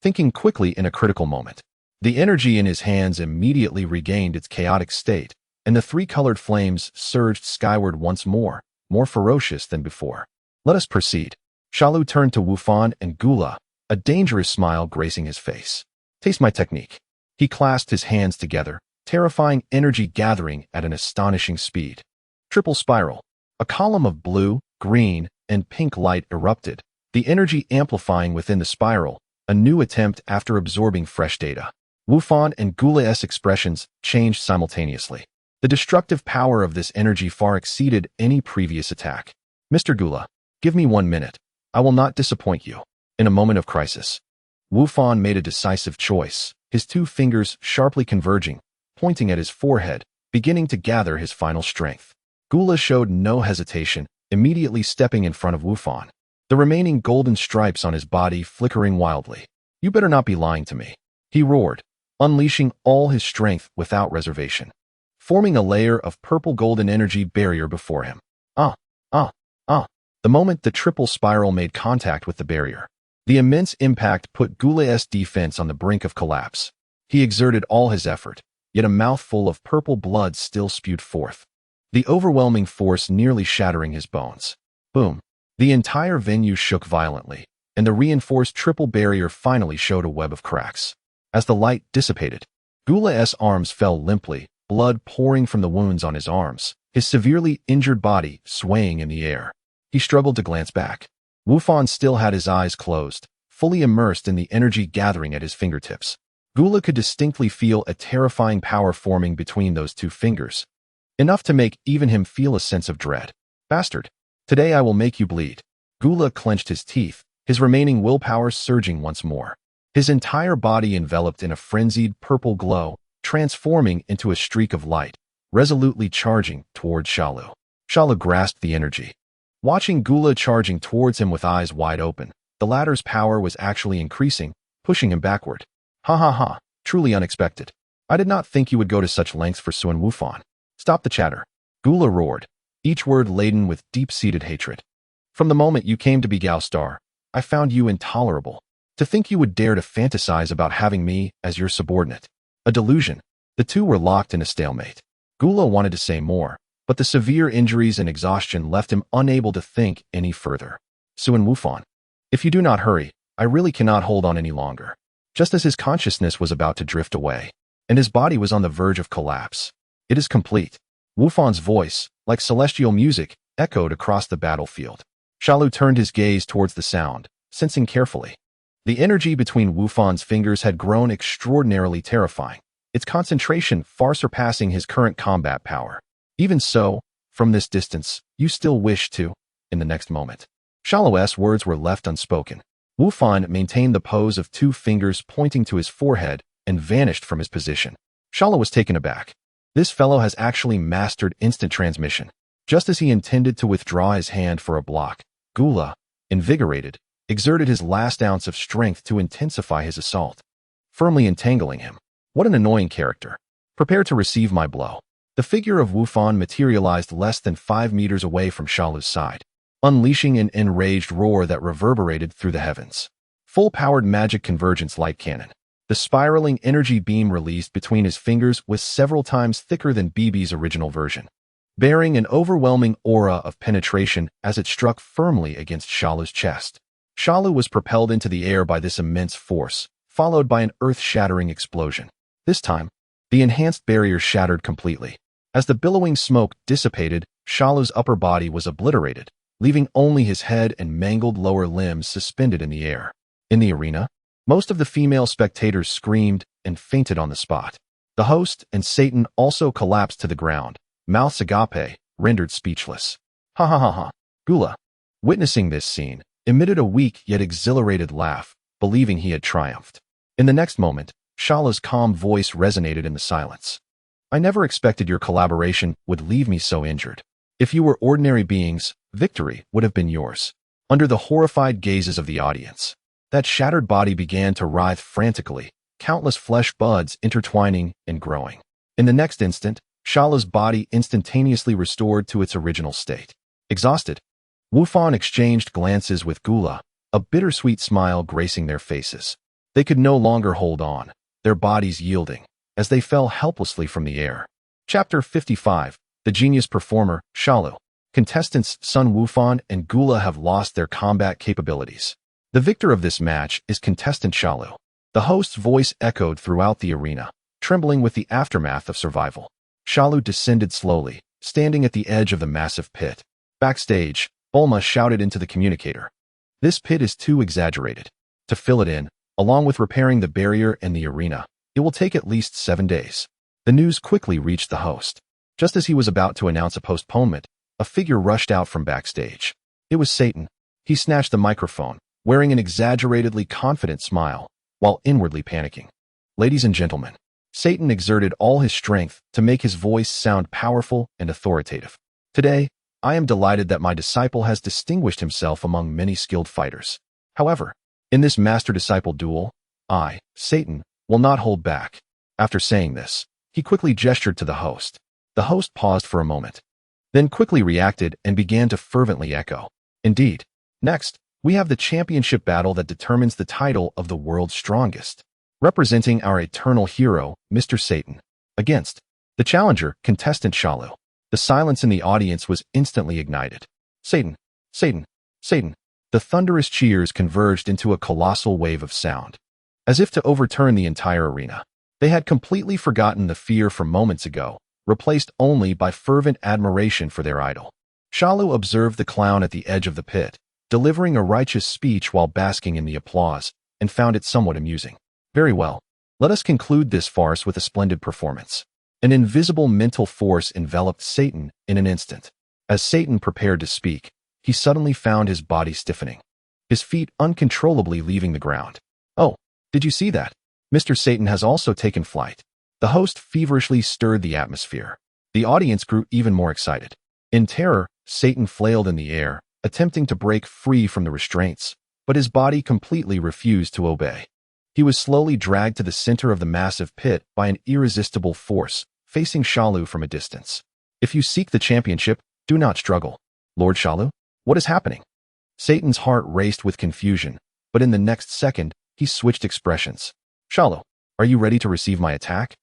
thinking quickly in a critical moment. The energy in his hands immediately regained its chaotic state, and the three-colored flames surged skyward once more ferocious than before. Let us proceed. Shalu turned to Wufan and Gula, a dangerous smile gracing his face. Taste my technique. He clasped his hands together, terrifying energy gathering at an astonishing speed. Triple spiral. A column of blue, green, and pink light erupted, the energy amplifying within the spiral, a new attempt after absorbing fresh data. Wufan and Gula's expressions changed simultaneously. The destructive power of this energy far exceeded any previous attack. Mr. Gula, give me 1 minute. I will not disappoint you. In a moment of crisis, Wufan made a decisive choice, his 2 fingers sharply converging, pointing at his forehead, beginning to gather his final strength. Gula showed no hesitation, immediately stepping in front of Wufan, the remaining golden stripes on his body flickering wildly. You better not be lying to me, he roared, unleashing all his strength without reservation, forming a layer of purple-golden energy barrier before him. The moment the triple spiral made contact with the barrier, the immense impact put Gula's defense on the brink of collapse. He exerted all his effort, yet a mouthful of purple blood still spewed forth, the overwhelming force nearly shattering his bones. Boom! The entire venue shook violently, and the reinforced triple barrier finally showed a web of cracks. As the light dissipated, Gula's arms fell limply, blood pouring from the wounds on his arms, his severely injured body swaying in the air. He struggled to glance back. Wufan still had his eyes closed, fully immersed in the energy gathering at his fingertips. Gula could distinctly feel a terrifying power forming between those 2 fingers, enough to make even him feel a sense of dread. Bastard! Today I will make you bleed. Gula clenched his teeth, his remaining willpower surging once more. His entire body enveloped in a frenzied purple glow, transforming into a streak of light, resolutely charging towards Shalu. Shalu grasped the energy. Watching Gula charging towards him with eyes wide open, the latter's power was actually increasing, pushing him backward. Ha, truly unexpected. I did not think you would go to such lengths for Sun Wufan. Stop the chatter. Gula roared, each word laden with deep-seated hatred. From the moment you came to be Gao Star, I found you intolerable. To think you would dare to fantasize about having me as your subordinate. A delusion. The 2 were locked in a stalemate. Gula wanted to say more, but the severe injuries and exhaustion left him unable to think any further. Sun Wufan, if you do not hurry, I really cannot hold on any longer. Just as his consciousness was about to drift away, and his body was on the verge of collapse. It is complete. Wufan's voice, like celestial music, echoed across the battlefield. Shalu turned his gaze towards the sound, sensing carefully. The energy between Wufan's fingers had grown extraordinarily terrifying, its concentration far surpassing his current combat power. Even so, from this distance, you still wish to, in the next moment. Shalu's words were left unspoken. Wufan maintained the pose of 2 fingers pointing to his forehead and vanished from his position. Shalu was taken aback. This fellow has actually mastered instant transmission. Just as he intended to withdraw his hand for a block, Gula, invigorated, exerted his last ounce of strength to intensify his assault, firmly entangling him. What an annoying character. Prepare to receive my blow. The figure of Wufan materialized less than 5 meters away from Shalu's side, unleashing an enraged roar that reverberated through the heavens. Full-powered magic convergence light cannon. The spiraling energy beam released between his fingers was several times thicker than BB's original version, bearing an overwhelming aura of penetration as it struck firmly against Shalu's chest. Shalu was propelled into the air by this immense force, followed by an earth-shattering explosion. This time, the enhanced barrier shattered completely. As the billowing smoke dissipated, Shalu's upper body was obliterated, leaving only his head and mangled lower limbs suspended in the air. In the arena, most of the female spectators screamed and fainted on the spot. The host and Satan also collapsed to the ground, mouths agape, rendered speechless. Ha. Gula, witnessing this scene, emitted a weak yet exhilarated laugh, believing he had triumphed. In the next moment, Shalu's calm voice resonated in the silence. I never expected your collaboration would leave me so injured. If you were ordinary beings, victory would have been yours. Under the horrified gazes of the audience, that shattered body began to writhe frantically, countless flesh buds intertwining and growing. In the next instant, Shalu's body instantaneously restored to its original state. Exhausted, Wufan exchanged glances with Gula, a bittersweet smile gracing their faces. They could no longer hold on, their bodies yielding, as they fell helplessly from the air. Chapter 55. The Genius Performer, Shalu. Contestants Sun Wufan and Gula have lost their combat capabilities. The victor of this match is contestant Shalu. The host's voice echoed throughout the arena, trembling with the aftermath of survival. Shalu descended slowly, standing at the edge of the massive pit. Backstage, Bulma shouted into the communicator. This pit is too exaggerated. To fill it in, along with repairing the barrier and the arena, it will take at least 7 days. The news quickly reached the host. Just as he was about to announce a postponement, a figure rushed out from backstage. It was Satan. He snatched the microphone, wearing an exaggeratedly confident smile, while inwardly panicking. Ladies and gentlemen, Satan exerted all his strength to make his voice sound powerful and authoritative. Today, I am delighted that my disciple has distinguished himself among many skilled fighters. However, in this master-disciple duel, I, Satan, will not hold back. After saying this, he quickly gestured to the host. The host paused for a moment, then quickly reacted and began to fervently echo. Indeed. Next, we have the championship battle that determines the title of the world's strongest. Representing our eternal hero, Mr. Satan, against the challenger, contestant Shalu. The silence in the audience was instantly ignited. Satan, Satan, Satan. The thunderous cheers converged into a colossal wave of sound. As if to overturn the entire arena, they had completely forgotten the fear from moments ago, replaced only by fervent admiration for their idol. Shalu observed the clown at the edge of the pit, delivering a righteous speech while basking in the applause, and found it somewhat amusing. Very well. Let us conclude this farce with a splendid performance. An invisible mental force enveloped Satan in an instant. As Satan prepared to speak, he suddenly found his body stiffening, his feet uncontrollably leaving the ground. Oh, did you see that? Mr. Satan has also taken flight. The host feverishly stirred the atmosphere. The audience grew even more excited. In terror, Satan flailed in the air, attempting to break free from the restraints, but his body completely refused to obey. He was slowly dragged to the center of the massive pit by an irresistible force, facing Shalu from a distance. If you seek the championship, do not struggle. Lord Shalu, what is happening? Satan's heart raced with confusion, but in the next second, he switched expressions. Shalu, are you ready to receive my attack?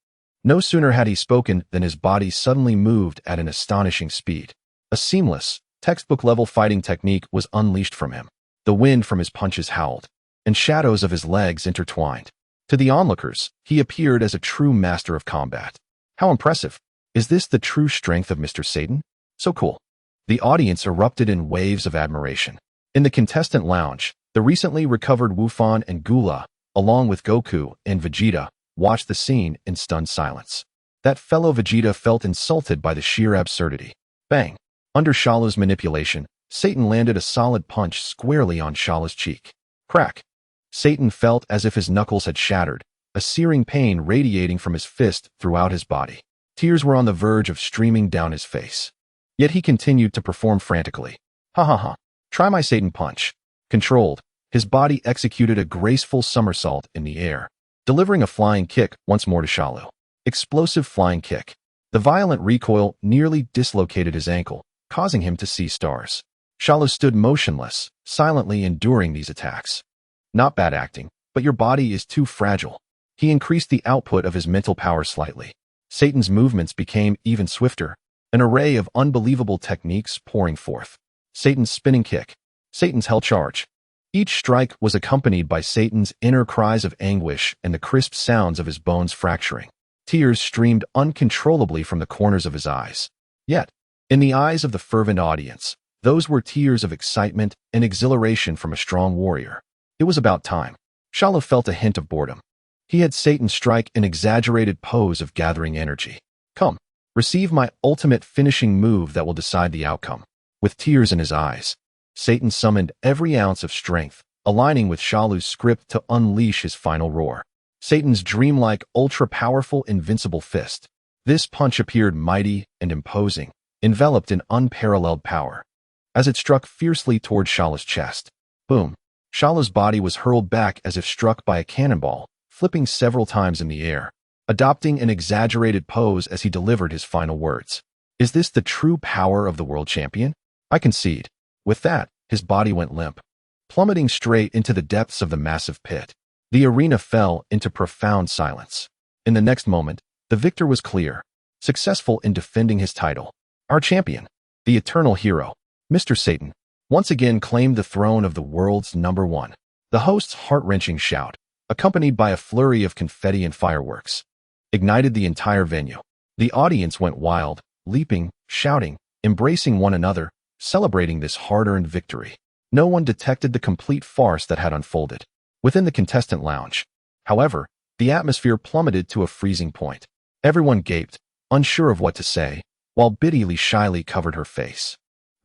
No sooner had he spoken than his body suddenly moved at an astonishing speed. A seamless, textbook-level fighting technique was unleashed from him. The wind from his punches howled, and shadows of his legs intertwined. To the onlookers, he appeared as a true master of combat. How impressive! Is this the true strength of Mr. Satan? So cool. The audience erupted in waves of admiration. In the contestant lounge, the recently recovered Wufan and Gula, along with Goku and Vegeta, watched the scene in stunned silence. That fellow Vegeta felt insulted by the sheer absurdity. Bang! Under Shalu's manipulation, Satan landed a solid punch squarely on Shalu's cheek. Crack! Satan felt as if his knuckles had shattered, a searing pain radiating from his fist throughout his body. Tears were on the verge of streaming down his face. Yet he continued to perform frantically. Ha ha ha. Try my Satan punch. Controlled, his body executed a graceful somersault in the air, delivering a flying kick once more to Shalu. Explosive flying kick. The violent recoil nearly dislocated his ankle, causing him to see stars. Shalu stood motionless, silently enduring these attacks. Not bad acting, but your body is too fragile. He increased the output of his mental power slightly. Satan's movements became even swifter, an array of unbelievable techniques pouring forth. Satan's spinning kick. Satan's hell charge. Each strike was accompanied by Satan's inner cries of anguish and the crisp sounds of his bones fracturing. Tears streamed uncontrollably from the corners of his eyes. Yet, in the eyes of the fervent audience, those were tears of excitement and exhilaration from a strong warrior. It was about time. Shalu felt a hint of boredom. He had Satan strike an exaggerated pose of gathering energy. Come, receive my ultimate finishing move that will decide the outcome. With tears in his eyes, Satan summoned every ounce of strength, aligning with Shalu's script to unleash his final roar. Satan's dreamlike, ultra-powerful, invincible fist. This punch appeared mighty and imposing, enveloped in unparalleled power. As it struck fiercely toward Shalus' chest. Boom! Shalus' body was hurled back as if struck by a cannonball, flipping several times in the air, adopting an exaggerated pose as he delivered his final words. Is this the true power of the world champion? I concede. With that, his body went limp, plummeting straight into the depths of the massive pit. The arena fell into profound silence. In the next moment, the victor was clear, successful in defending his title. Our champion, the eternal hero, Mr. Satan, once again claimed the throne of the world's number one. The host's heart-wrenching shout, accompanied by a flurry of confetti and fireworks, ignited the entire venue. The audience went wild, leaping, shouting, embracing one another, celebrating this hard-earned victory. No one detected the complete farce that had unfolded. Within the contestant lounge, however, the atmosphere plummeted to a freezing point. Everyone gaped, unsure of what to say, while Biddy Lee shyly covered her face.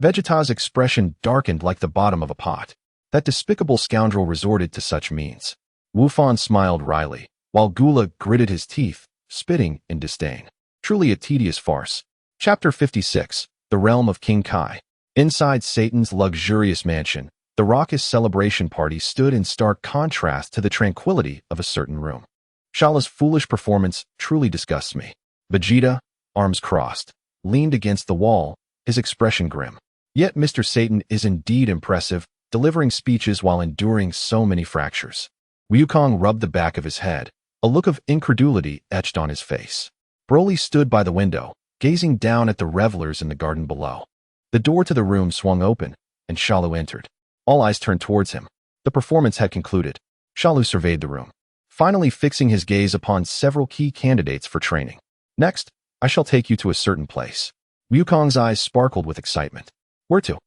Vegeta's expression darkened like the bottom of a pot. That despicable scoundrel resorted to such means. Wufan smiled wryly, while Gula gritted his teeth, spitting in disdain. Truly a tedious farce. Chapter 56, The Realm of King Kai. Inside Satan's luxurious mansion, the raucous celebration party stood in stark contrast to the tranquility of a certain room. Shala's foolish performance truly disgusts me. Vegeta, arms crossed, leaned against the wall, his expression grim. Yet Mr. Satan is indeed impressive, delivering speeches while enduring so many fractures. Wukong rubbed the back of his head, a look of incredulity etched on his face. Broly stood by the window, gazing down at the revelers in the garden below. The door to the room swung open, and Shalu entered. All eyes turned towards him. The performance had concluded. Shalu surveyed the room, finally fixing his gaze upon several key candidates for training. Next, I shall take you to a certain place. Wukong's eyes sparkled with excitement. Where to?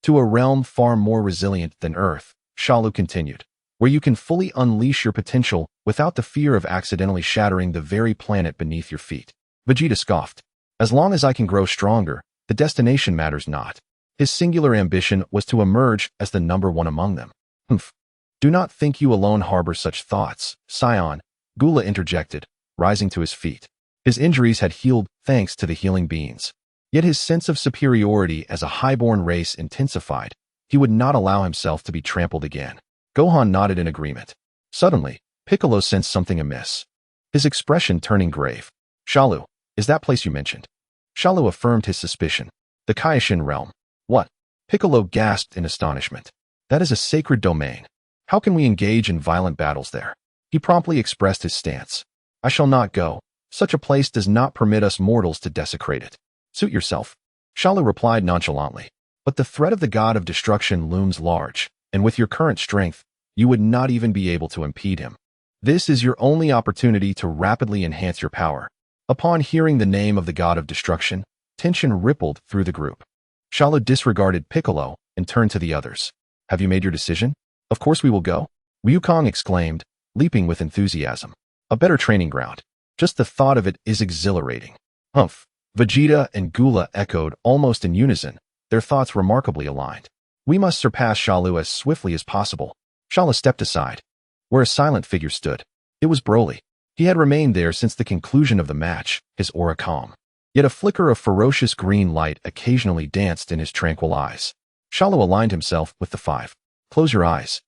To a realm far more resilient than Earth, Shalu continued, where you can fully unleash your potential without the fear of accidentally shattering the very planet beneath your feet. Vegeta scoffed. As long as I can grow stronger, the destination matters not. His singular ambition was to emerge as the number one among them. Humph. Do not think you alone harbor such thoughts, Scion, Gula interjected, rising to his feet. His injuries had healed thanks to the healing beans. Yet his sense of superiority as a highborn race intensified. He would not allow himself to be trampled again. Gohan nodded in agreement. Suddenly, Piccolo sensed something amiss, his expression turning grave. Shalu, is that place you mentioned? Shalu affirmed his suspicion. The Kaioshin realm. What? Piccolo gasped in astonishment. That is a sacred domain. How can we engage in violent battles there? He promptly expressed his stance. I shall not go. Such a place does not permit us mortals to desecrate it. Suit yourself. Shalu replied nonchalantly. But the threat of the god of destruction looms large, and with your current strength, you would not even be able to impede him. This is your only opportunity to rapidly enhance your power. Upon hearing the name of the god of destruction, tension rippled through the group. Shalu disregarded Piccolo and turned to the others. Have you made your decision? Of course we will go. Wukong exclaimed, leaping with enthusiasm. A better training ground. Just the thought of it is exhilarating. Humph. Vegeta and Gula echoed almost in unison, their thoughts remarkably aligned. We must surpass Shalu as swiftly as possible. Shalu stepped aside, where a silent figure stood. It was Broly. He had remained there since the conclusion of the match, his aura calm. Yet a flicker of ferocious green light occasionally danced in his tranquil eyes. Shalu aligned himself with the five. Close your eyes.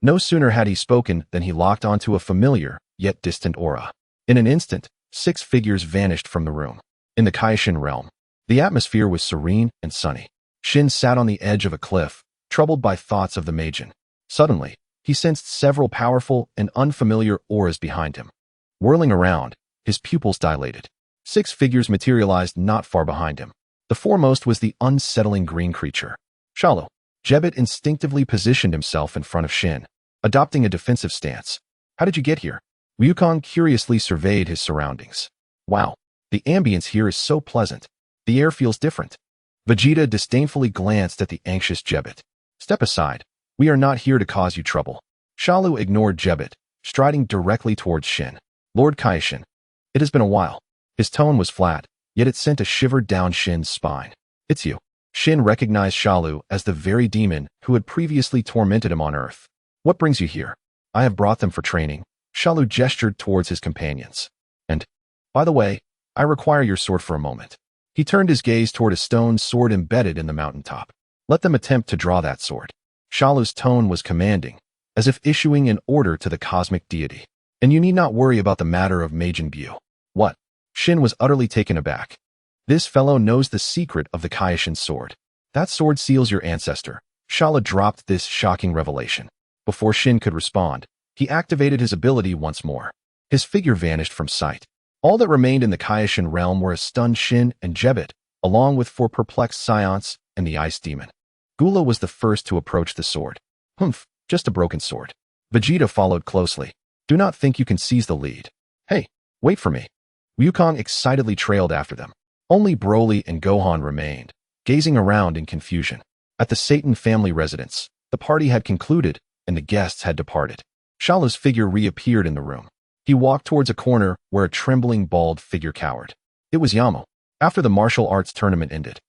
No sooner had he spoken than he locked onto a familiar, yet distant aura. In an instant, 6 figures vanished from the room. In the Kaioshin realm, the atmosphere was serene and sunny. Shin sat on the edge of a cliff, troubled by thoughts of the Majin. Suddenly, he sensed several powerful and unfamiliar auras behind him. Whirling around, his pupils dilated. 6 figures materialized not far behind him. The foremost was the unsettling green creature. Shalu. Jebbit instinctively positioned himself in front of Shin, adopting a defensive stance. How did you get here? Wukong curiously surveyed his surroundings. Wow. The ambience here is so pleasant. The air feels different. Vegeta disdainfully glanced at the anxious Jebbit. Step aside. We are not here to cause you trouble. Shalu ignored Jebbit, striding directly towards Shin. Lord Kaioshin. It has been a while. His tone was flat, yet it sent a shiver down Shin's spine. It's you. Shin recognized Shalu as the very demon who had previously tormented him on Earth. What brings you here? I have brought them for training. Shalu gestured towards his companions. And, by the way, I require your sword for a moment. He turned his gaze toward a stone sword embedded in the mountaintop. Let them attempt to draw that sword. Shalu's tone was commanding, as if issuing an order to the cosmic deity. And you need not worry about the matter of Majin. What? Shin was utterly taken aback. This fellow knows the secret of the Kaioshin sword. That sword seals your ancestor. Shalu dropped this shocking revelation. Before Shin could respond, he activated his ability once more. His figure vanished from sight. All that remained in the Kaioshin realm were a stunned Shin and Jebit, along with 4 perplexed Scions and the Ice Demon. Gula was the first to approach the sword. Humph, just a broken sword. Vegeta followed closely. Do not think you can seize the lead. Hey, wait for me. Wukong excitedly trailed after them. Only Broly and Gohan remained, gazing around in confusion. At the Satan family residence, the party had concluded and the guests had departed. Shalu's figure reappeared in the room. He walked towards a corner where a trembling, bald figure cowered. It was Yamu. After the martial arts tournament ended,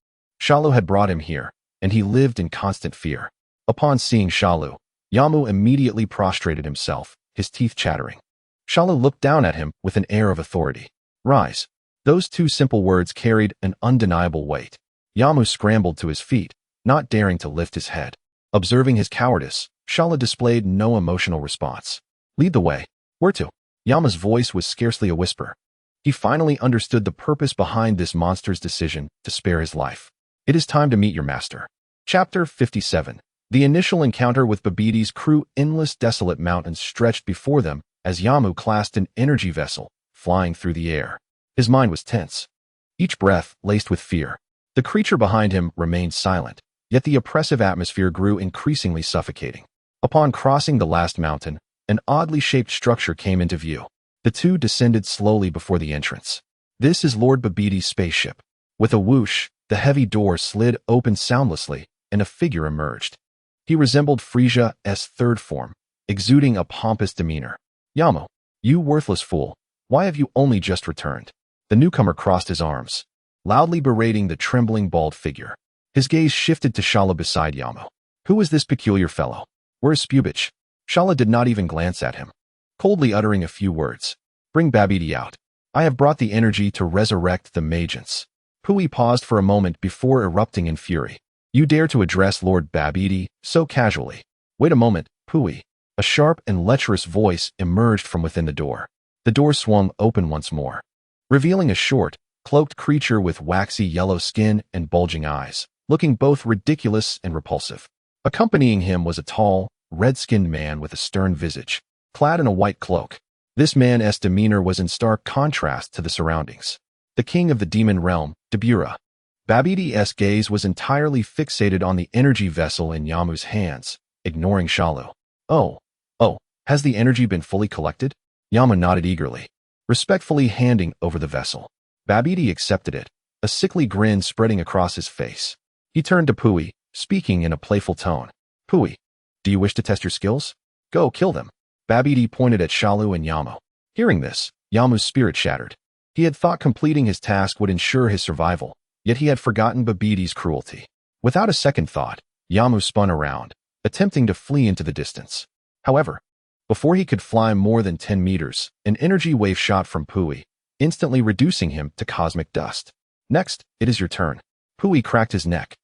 Shalu had brought him here, and he lived in constant fear. Upon seeing Shalu, Yamu immediately prostrated himself, his teeth chattering. Shalu looked down at him with an air of authority. Rise. Those 2 simple words carried an undeniable weight. Yamu scrambled to his feet, not daring to lift his head. Observing his cowardice, Shalu displayed no emotional response. Lead the way. Where to? Yamu's voice was scarcely a whisper. He finally understood the purpose behind this monster's decision to spare his life. It is time to meet your master. Chapter 57. The initial encounter with Babbidi's crew. Endless desolate mountains stretched before them as Yamu clasped an energy vessel, flying through the air. His mind was tense, each breath laced with fear. The creature behind him remained silent, yet the oppressive atmosphere grew increasingly suffocating. Upon crossing the last mountain, an oddly shaped structure came into view. The 2 descended slowly before the entrance. This is Lord Babbidi's spaceship. With a whoosh, the heavy door slid open soundlessly, and a figure emerged. He resembled Frieza's 3rd form, exuding a pompous demeanor. Yamu, you worthless fool, why have you only just returned? The newcomer crossed his arms, loudly berating the trembling bald figure. His gaze shifted to Shalu beside Yamu. Who is this peculiar fellow? Where is Spubich? Shalu did not even glance at him, coldly uttering a few words. Bring Babbidi out. I have brought the energy to resurrect the Magians. Pui paused for a moment before erupting in fury. You dare to address Lord Babbidi so casually? Wait a moment, Pui. A sharp and lecherous voice emerged from within the door. The door swung open once more, revealing a short, cloaked creature with waxy yellow skin and bulging eyes, looking both ridiculous and repulsive. Accompanying him was a tall, red-skinned man with a stern visage, clad in a white cloak. This man's demeanor was in stark contrast to the surroundings. The king of the demon realm, Dabura. Babbidi's gaze was entirely fixated on the energy vessel in Yamu's hands, ignoring Shalu. Oh, has the energy been fully collected? Yamu nodded eagerly, respectfully handing over the vessel. Babbidi accepted it, a sickly grin spreading across his face. He turned to Pui, speaking in a playful tone. Pui, do you wish to test your skills? Go, kill them. Babbidi pointed at Shalu and Yamu. Hearing this, Yamu's spirit shattered. He had thought completing his task would ensure his survival, yet he had forgotten Babbidi's cruelty. Without a second thought, Yamu spun around, attempting to flee into the distance. However, before he could fly more than 10 meters, an energy wave shot from Pui, instantly reducing him to cosmic dust. Next, it is your turn. Pui cracked his neck.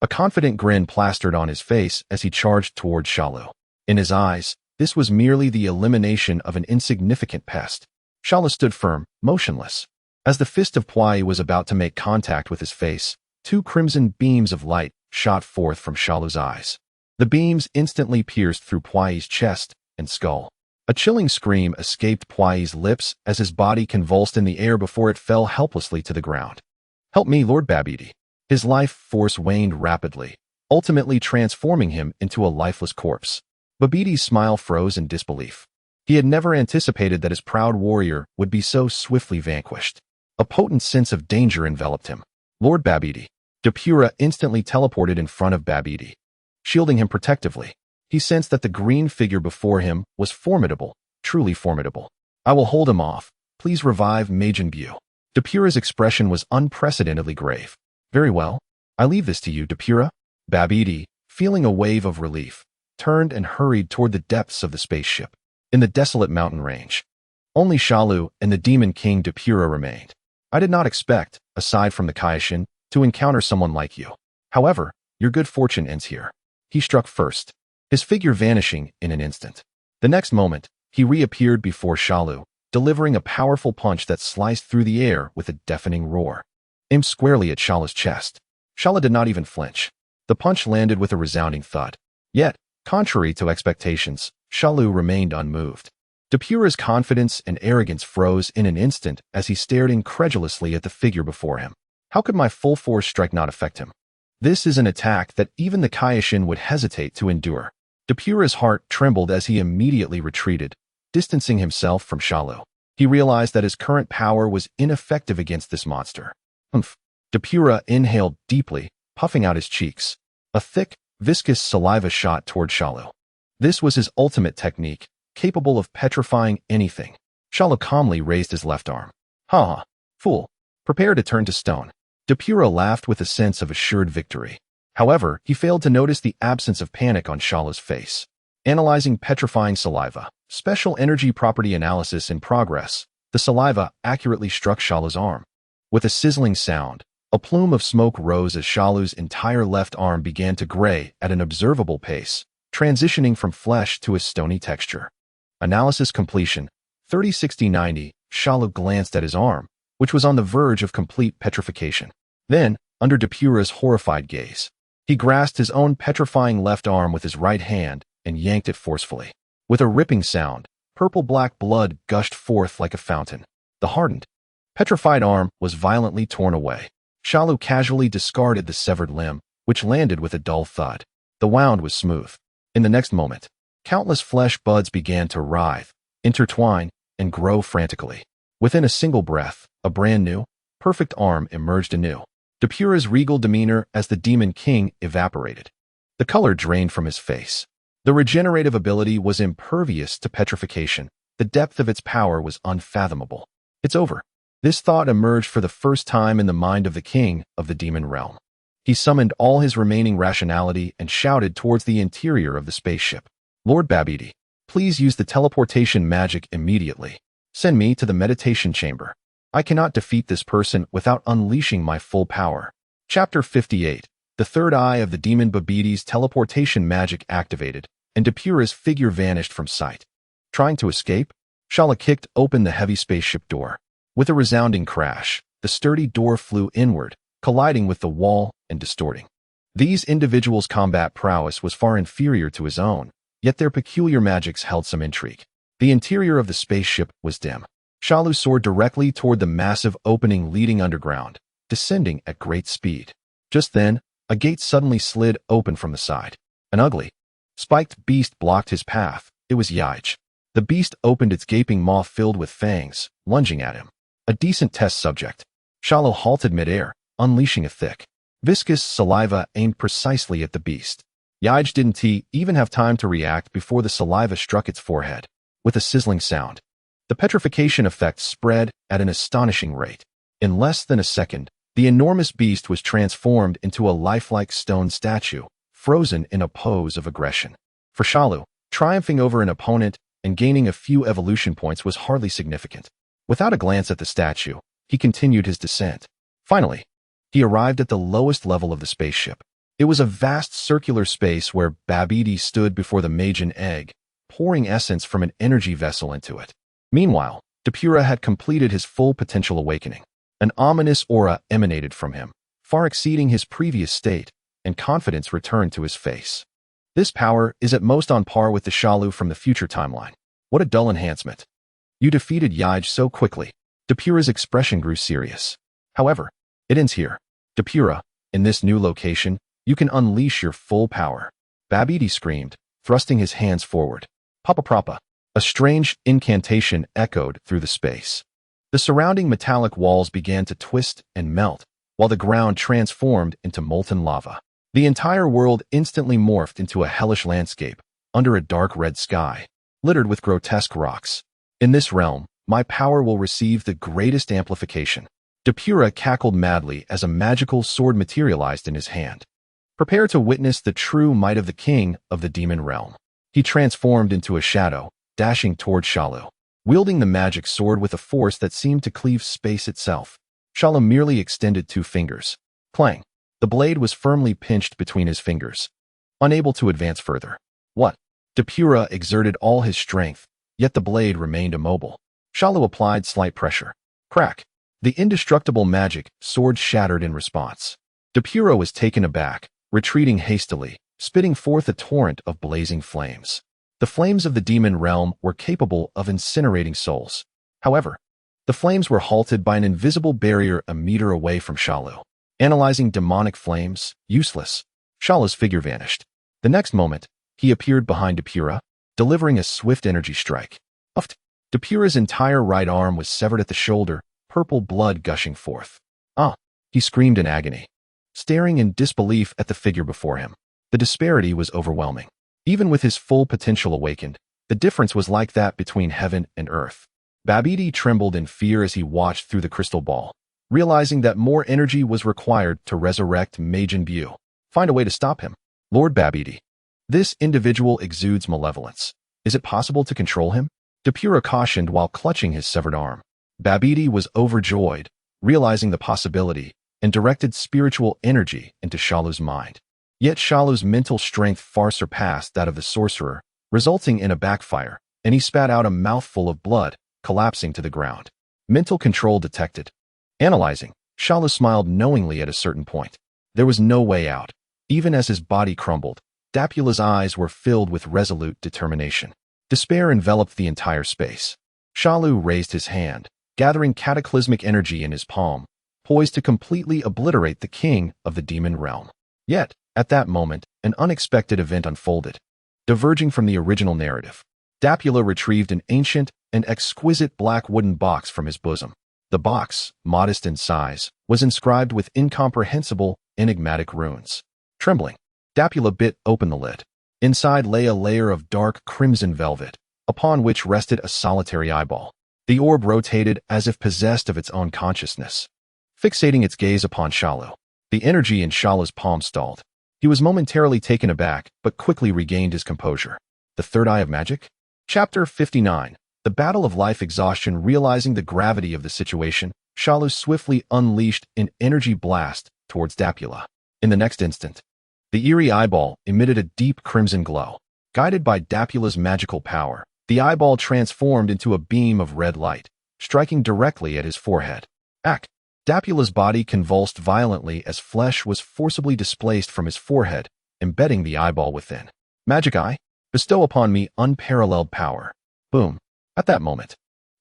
A confident grin plastered on his face as he charged toward Shalu. In his eyes, this was merely the elimination of an insignificant pest. Shalu stood firm, motionless. As the fist of Pui was about to make contact with his face, 2 crimson beams of light shot forth from Shalu's eyes. The beams instantly pierced through Pui's chest and skull. A chilling scream escaped Pui's lips as his body convulsed in the air before it fell helplessly to the ground. Help me, Lord Babbidi. His life force waned rapidly, ultimately transforming him into a lifeless corpse. Babbidi's smile froze in disbelief. He had never anticipated that his proud warrior would be so swiftly vanquished. A potent sense of danger enveloped him. Lord Babbidi. Dabura instantly teleported in front of Babbidi, shielding him protectively. He sensed that the green figure before him was formidable, truly formidable. I will hold him off. Please revive Majin. Dabura's expression was unprecedentedly grave. Very well. I leave this to you, Dabura. Babbidi, feeling a wave of relief, turned and hurried toward the depths of the spaceship. In the desolate mountain range, only Shalu and the Demon King Dabura remained. I did not expect, aside from the Kaioshin, to encounter someone like you. However, your good fortune ends here. He struck first, his figure vanishing in an instant. The next moment, he reappeared before Shalu, delivering a powerful punch that sliced through the air with a deafening roar. Aimed squarely at Shalu's chest. Shalu did not even flinch. The punch landed with a resounding thud. Yet, contrary to expectations, Shalu remained unmoved. Depura's confidence and arrogance froze in an instant as he stared incredulously at the figure before him. How could my full force strike not affect him? This is an attack that even the Kaioshin would hesitate to endure. Depura's heart trembled as he immediately retreated, distancing himself from Shalu. He realized that his current power was ineffective against this monster. Humph. Depura inhaled deeply, puffing out his cheeks. A thick, viscous saliva shot toward Shalu. This was his ultimate technique, capable of petrifying anything. Shalu calmly raised his left arm. Ha! Fool. Prepare to turn to stone. Depura laughed with a sense of assured victory. However, he failed to notice the absence of panic on Shalu's face. Analyzing petrifying saliva. Special energy property analysis in progress. The saliva accurately struck Shalu's arm. With a sizzling sound, a plume of smoke rose as Shalu's entire left arm began to gray at an observable pace, transitioning from flesh to a stony texture. Analysis completion. 30-60-90, Shalu glanced at his arm, which was on the verge of complete petrification. Then, under Depura's horrified gaze, he grasped his own petrifying left arm with his right hand and yanked it forcefully. With a ripping sound, purple-black blood gushed forth like a fountain. The hardened, petrified arm was violently torn away. Shalu casually discarded the severed limb, which landed with a dull thud. The wound was smooth. In the next moment, countless flesh buds began to writhe, intertwine, and grow frantically. Within a single breath, a brand new, perfect arm emerged anew. Depura's regal demeanor as the Demon King evaporated. The color drained from his face. The regenerative ability was impervious to petrification. The depth of its power was unfathomable. It's over. This thought emerged for the first time in the mind of the king of the demon realm. He summoned all his remaining rationality and shouted towards the interior of the spaceship. Lord Babidi, please use the teleportation magic immediately. Send me to the meditation chamber. I cannot defeat this person without unleashing my full power. Chapter 58. The third eye of the demon Babidi's teleportation magic activated, and Depura's figure vanished from sight. Trying to escape, Shalu kicked open the heavy spaceship door. With a resounding crash, the sturdy door flew inward, colliding with the wall and distorting. These individuals' combat prowess was far inferior to his own, yet their peculiar magics held some intrigue. The interior of the spaceship was dim. Shalu soared directly toward the massive opening leading underground, descending at great speed. Just then, a gate suddenly slid open from the side. An ugly, spiked beast blocked his path. It was Yaij. The beast opened its gaping maw filled with fangs, lunging at him. A decent test subject. Shalu halted midair, unleashing a thick, viscous saliva aimed precisely at the beast. Yaij didn't even have time to react before the saliva struck its forehead. With a sizzling sound, the petrification effect spread at an astonishing rate. In less than a second, the enormous beast was transformed into a lifelike stone statue, frozen in a pose of aggression. For Shalu, triumphing over an opponent and gaining a few evolution points was hardly significant. Without a glance at the statue, he continued his descent. Finally, he arrived at the lowest level of the spaceship. It was a vast circular space where Babidi stood before the Majin egg, pouring essence from an energy vessel into it. Meanwhile, Depura had completed his full potential awakening. An ominous aura emanated from him, far exceeding his previous state, and confidence returned to his face. This power is at most on par with the Shalu from the future timeline. What a dull enhancement. You defeated Yaij so quickly. Depura's expression grew serious. However, it ends here. Depura, in this new location, you can unleash your full power. Babidi screamed, thrusting his hands forward. Papa Prapa. A strange incantation echoed through the space. The surrounding metallic walls began to twist and melt, while the ground transformed into molten lava. The entire world instantly morphed into a hellish landscape, under a dark red sky, littered with grotesque rocks. In this realm, my power will receive the greatest amplification. Depura cackled madly as a magical sword materialized in his hand. Prepare to witness the true might of the king of the demon realm. He transformed into a shadow, dashing toward Shalu, wielding the magic sword with a force that seemed to cleave space itself. Shalu merely extended 2 fingers. Clang. The blade was firmly pinched between his fingers, unable to advance further. What? Depura exerted all his strength, yet the blade remained immobile. Shalu applied slight pressure. Crack. The indestructible magic sword shattered in response. Depura was taken aback, retreating hastily, spitting forth a torrent of blazing flames. The flames of the demon realm were capable of incinerating souls. However, the flames were halted by an invisible barrier a meter away from Shalu. Analyzing demonic flames, useless. Shalu's figure vanished. The next moment, he appeared behind Depura, delivering a swift energy strike. Uft. Depura's entire right arm was severed at the shoulder, purple blood gushing forth. Ah! He screamed in agony, staring in disbelief at the figure before him. The disparity was overwhelming. Even with his full potential awakened, the difference was like that between heaven and earth. Babidi trembled in fear as he watched through the crystal ball, realizing that more energy was required to resurrect Majin Buu. Find a way to stop him. Lord Babidi. This individual exudes malevolence. Is it possible to control him? Depura cautioned while clutching his severed arm. Babidi was overjoyed, realizing the possibility, and directed spiritual energy into Shalu's mind. Yet Shalu's mental strength far surpassed that of the sorcerer, resulting in a backfire, and he spat out a mouthful of blood, collapsing to the ground. Mental control detected. Analyzing, Shalu smiled knowingly at a certain point. There was no way out. Even as his body crumbled, Dapula's eyes were filled with resolute determination. Despair enveloped the entire space. Shalu raised his hand, gathering cataclysmic energy in his palm, poised to completely obliterate the king of the demon realm. Yet, at that moment, an unexpected event unfolded. Diverging from the original narrative, Dapula retrieved an ancient and exquisite black wooden box from his bosom. The box, modest in size, was inscribed with incomprehensible, enigmatic runes. Trembling, Dapula bit open the lid. Inside lay a layer of dark crimson velvet, upon which rested a solitary eyeball. The orb rotated as if possessed of its own consciousness, fixating its gaze upon Shalu. The energy in Shalu's palm stalled. He was momentarily taken aback, but quickly regained his composure. The third eye of magic? Chapter 59. The Battle of Life Exhaustion. Realizing the gravity of the situation, Shalu swiftly unleashed an energy blast towards Dapula. In the next instant, the eerie eyeball emitted a deep crimson glow. Guided by Dapula's magical power, the eyeball transformed into a beam of red light, striking directly at his forehead. Ack! Dapula's body convulsed violently as flesh was forcibly displaced from his forehead, embedding the eyeball within. Magic eye? Bestow upon me unparalleled power. Boom. At that moment,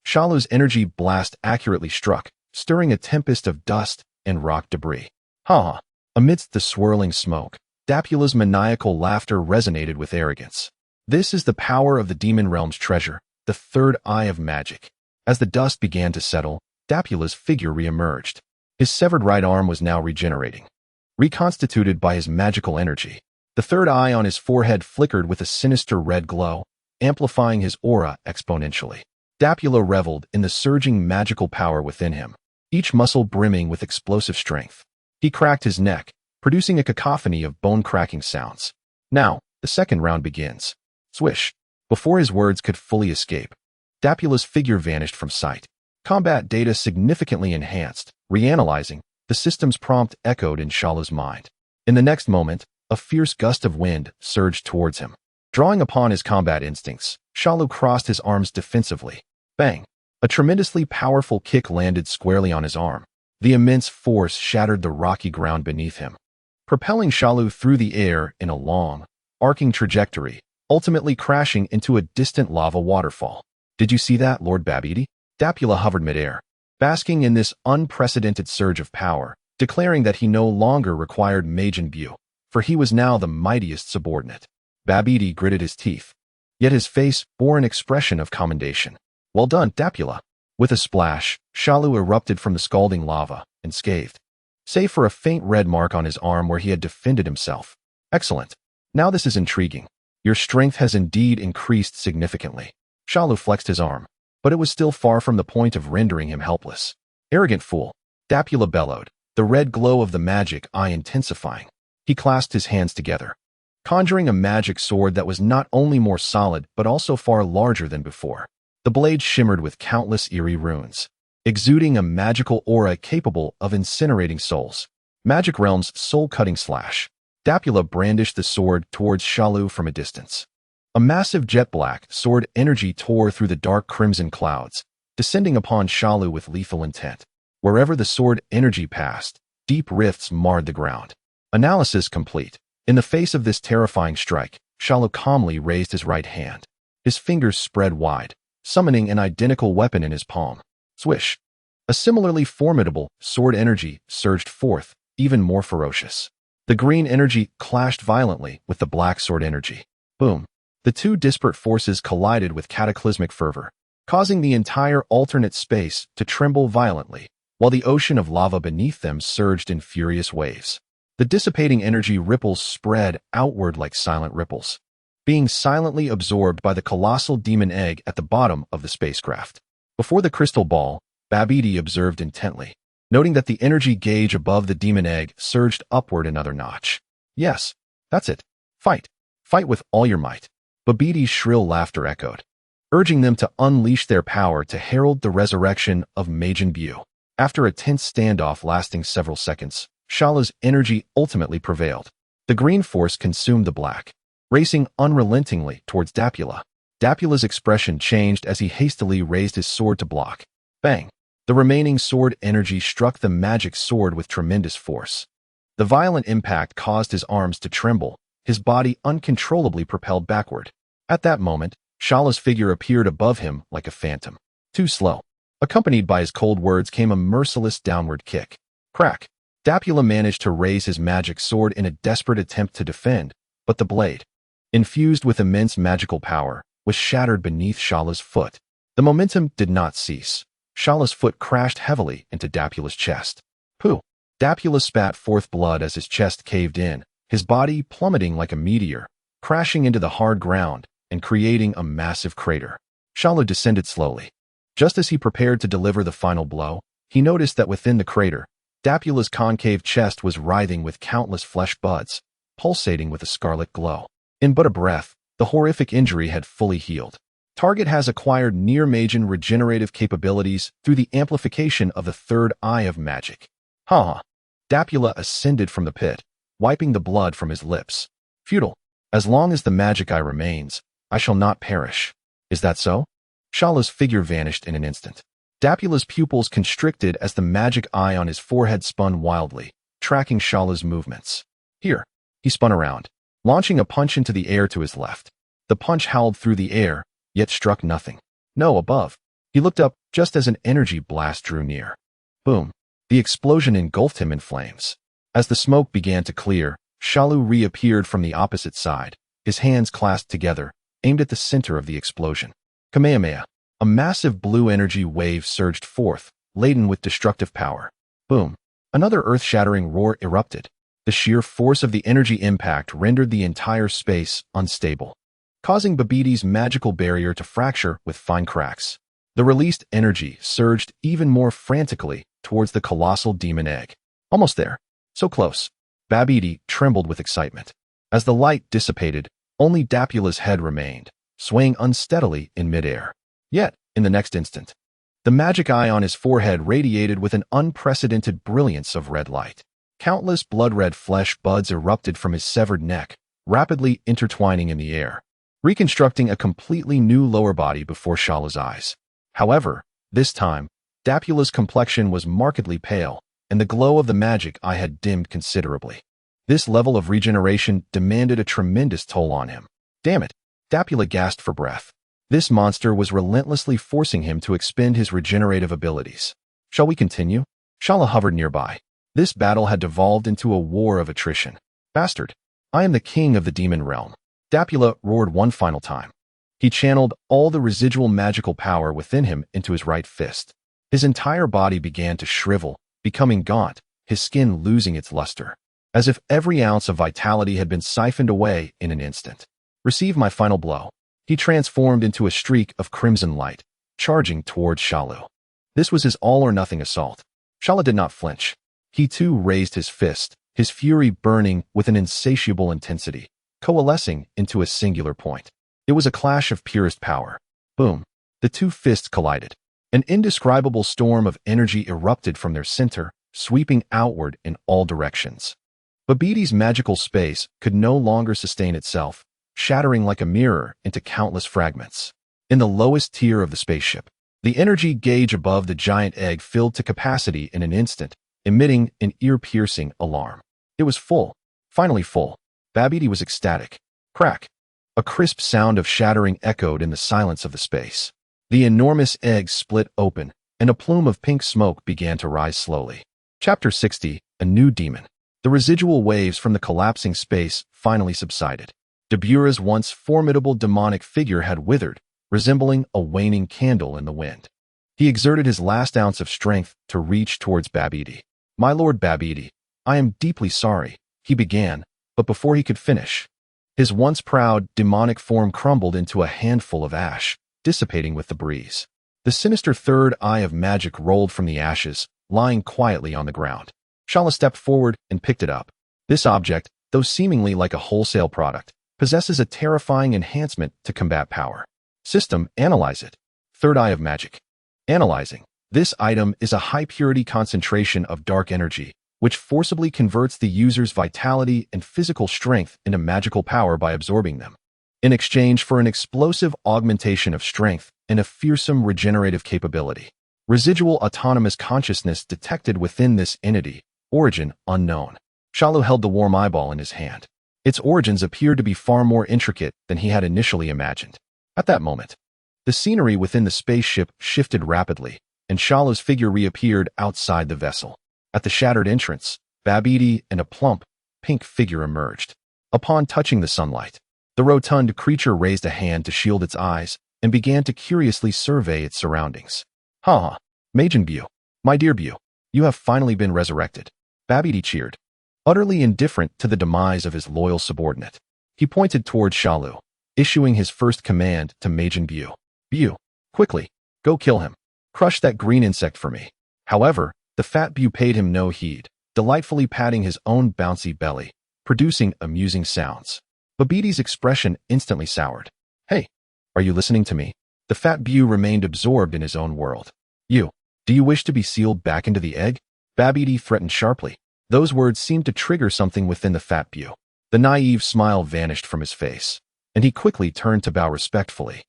Shalu's energy blast accurately struck, stirring a tempest of dust and rock debris. Ha! Amidst the swirling smoke, Dapula's maniacal laughter resonated with arrogance. This is the power of the demon realm's treasure, the third eye of magic. As the dust began to settle, Dapula's figure re-emerged. His severed right arm was now regenerating, reconstituted by his magical energy. The third eye on his forehead flickered with a sinister red glow, amplifying his aura exponentially. Dapula reveled in the surging magical power within him, each muscle brimming with explosive strength. He cracked his neck, producing a cacophony of bone-cracking sounds. Now, the second round begins. Swish. Before his words could fully escape, Dapula's figure vanished from sight. Combat data significantly enhanced. Reanalyzing, the system's prompt echoed in Shalu's mind. In the next moment, a fierce gust of wind surged towards him. Drawing upon his combat instincts, Shalu crossed his arms defensively. Bang! A tremendously powerful kick landed squarely on his arm. The immense force shattered the rocky ground beneath him, propelling Shalu through the air in a long, arcing trajectory, ultimately crashing into a distant lava waterfall. Did you see that, Lord Babidi? Dapula hovered midair, basking in this unprecedented surge of power, declaring that he no longer required Majin Buu, for he was now the mightiest subordinate. Babidi gritted his teeth, yet his face bore an expression of commendation. Well done, Dapula. With a splash, Shalu erupted from the scalding lava, unscathed, save for a faint red mark on his arm where he had defended himself. Excellent. Now this is intriguing. Your strength has indeed increased significantly. Shalu flexed his arm, but it was still far from the point of rendering him helpless. Arrogant fool, Dapula bellowed, the red glow of the magic eye intensifying. He clasped his hands together, conjuring a magic sword that was not only more solid but also far larger than before. The blade shimmered with countless eerie runes, exuding a magical aura capable of incinerating souls. Magic Realm's soul-cutting slash. Dapula brandished the sword towards Shalu from a distance. A massive jet-black sword energy tore through the dark crimson clouds, descending upon Shalu with lethal intent. Wherever the sword energy passed, deep rifts marred the ground. Analysis complete. In the face of this terrifying strike, Shalu calmly raised his right hand. His fingers spread wide, summoning an identical weapon in his palm. Swish! A similarly formidable sword energy surged forth, even more ferocious. The green energy clashed violently with the black sword energy. Boom! The two disparate forces collided with cataclysmic fervor, causing the entire alternate space to tremble violently, while the ocean of lava beneath them surged in furious waves. The dissipating energy ripples spread outward like silent ripples, being silently absorbed by the colossal demon egg at the bottom of the spacecraft. Before the crystal ball, Babidi observed intently, noting that the energy gauge above the demon egg surged upward another notch. Yes, that's it. Fight. Fight with all your might. Babidi's shrill laughter echoed, urging them to unleash their power to herald the resurrection of Majin Buu. After a tense standoff lasting several seconds, Shalu's energy ultimately prevailed. The green force consumed the black, racing unrelentingly towards Dapula. Dapula's expression changed as he hastily raised his sword to block. Bang! The remaining sword energy struck the magic sword with tremendous force. The violent impact caused his arms to tremble, his body uncontrollably propelled backward. At that moment, Shalu's figure appeared above him like a phantom. Too slow. Accompanied by his cold words came a merciless downward kick. Crack! Dapula managed to raise his magic sword in a desperate attempt to defend, but the blade, infused with immense magical power, was shattered beneath Shalu's foot. The momentum did not cease. Shalu's foot crashed heavily into Dapula's chest. Pooh! Dapula spat forth blood as his chest caved in, his body plummeting like a meteor, crashing into the hard ground and creating a massive crater. Shalu descended slowly. Just as he prepared to deliver the final blow, he noticed that within the crater, Dapula's concave chest was writhing with countless flesh buds, pulsating with a scarlet glow. In but a breath, the horrific injury had fully healed. Target has acquired near Majin regenerative capabilities through the amplification of the third eye of magic. Ha! Dapula ascended from the pit, wiping the blood from his lips. Futile. As long as the magic eye remains, I shall not perish. Is that so? Shalu's figure vanished in an instant. Dapula's pupils constricted as the magic eye on his forehead spun wildly, tracking Shalu's movements. Here. He spun around, launching a punch into the air to his left. The punch howled through the air, yet struck nothing. No, above. He looked up just as an energy blast drew near. Boom. The explosion engulfed him in flames. As the smoke began to clear, Shalu reappeared from the opposite side, his hands clasped together, aimed at the center of the explosion. Kamehameha. A massive blue energy wave surged forth, laden with destructive power. Boom. Another earth-shattering roar erupted. The sheer force of the energy impact rendered the entire space unstable, causing Babidi's magical barrier to fracture with fine cracks. The released energy surged even more frantically towards the colossal demon egg. Almost there. So close. Babidi trembled with excitement. As the light dissipated, only Dapula's head remained, swaying unsteadily in midair. Yet, in the next instant, the magic eye on his forehead radiated with an unprecedented brilliance of red light. Countless blood-red flesh buds erupted from his severed neck, rapidly intertwining in the air, reconstructing a completely new lower body before Shalu's eyes. However, this time, Dapula's complexion was markedly pale, and the glow of the magic eye had dimmed considerably. This level of regeneration demanded a tremendous toll on him. Damn it! Dapula gasped for breath. This monster was relentlessly forcing him to expend his regenerative abilities. Shall we continue? Shalu hovered nearby. This battle had devolved into a war of attrition. Bastard! I am the king of the demon realm. Dapula roared one final time. He channeled all the residual magical power within him into his right fist. His entire body began to shrivel, becoming gaunt, his skin losing its luster, as if every ounce of vitality had been siphoned away in an instant. Receive my final blow. He transformed into a streak of crimson light, charging towards Shalu. This was his all-or-nothing assault. Shalu did not flinch. He too raised his fist, his fury burning with an insatiable intensity, coalescing into a singular point. It was a clash of purest power. Boom. The two fists collided. An indescribable storm of energy erupted from their center, sweeping outward in all directions. Babbidi's magical space could no longer sustain itself, shattering like a mirror into countless fragments. In the lowest tier of the spaceship, the energy gauge above the giant egg filled to capacity in an instant, emitting an ear-piercing alarm. It was full. Finally full. Babbidi was ecstatic. Crack! A crisp sound of shattering echoed in the silence of the space. The enormous egg split open, and a plume of pink smoke began to rise slowly. Chapter 60, A New Demon. The residual waves from the collapsing space finally subsided. Dabura's once formidable demonic figure had withered, resembling a waning candle in the wind. He exerted his last ounce of strength to reach towards Babbidi. "My lord Babbidi, I am deeply sorry," he began, but before he could finish, his once proud, demonic form crumbled into a handful of ash, dissipating with the breeze. The sinister third eye of magic rolled from the ashes, lying quietly on the ground. Shala stepped forward and picked it up. This object, though seemingly like a wholesale product, possesses a terrifying enhancement to combat power. System, analyze it. Third eye of magic. Analyzing. This item is a high-purity concentration of dark energy, which forcibly converts the user's vitality and physical strength into magical power by absorbing them. In exchange for an explosive augmentation of strength and a fearsome regenerative capability. Residual autonomous consciousness detected within this entity, origin unknown. Shalu held the warm eyeball in his hand. Its origins appeared to be far more intricate than he had initially imagined. At that moment, the scenery within the spaceship shifted rapidly, and Shalu's figure reappeared outside the vessel. At the shattered entrance, Babbidi and a plump, pink figure emerged. Upon touching the sunlight, the rotund creature raised a hand to shield its eyes and began to curiously survey its surroundings. "Ha! Majin Bu, my dear Bu, you have finally been resurrected." Babbidi cheered, utterly indifferent to the demise of his loyal subordinate. He pointed towards Shalu, issuing his first command to Majin Bu. "Bu, quickly, go kill him. Crush that green insect for me." However, the fat Bu paid him no heed, delightfully patting his own bouncy belly, producing amusing sounds. Babbidi's expression instantly soured. "Hey, are you listening to me?" The fat Bu remained absorbed in his own world. Do you wish to be sealed back into the egg?" Babbidi threatened sharply. Those words seemed to trigger something within the fat Bu. The naive smile vanished from his face, and he quickly turned to bow respectfully,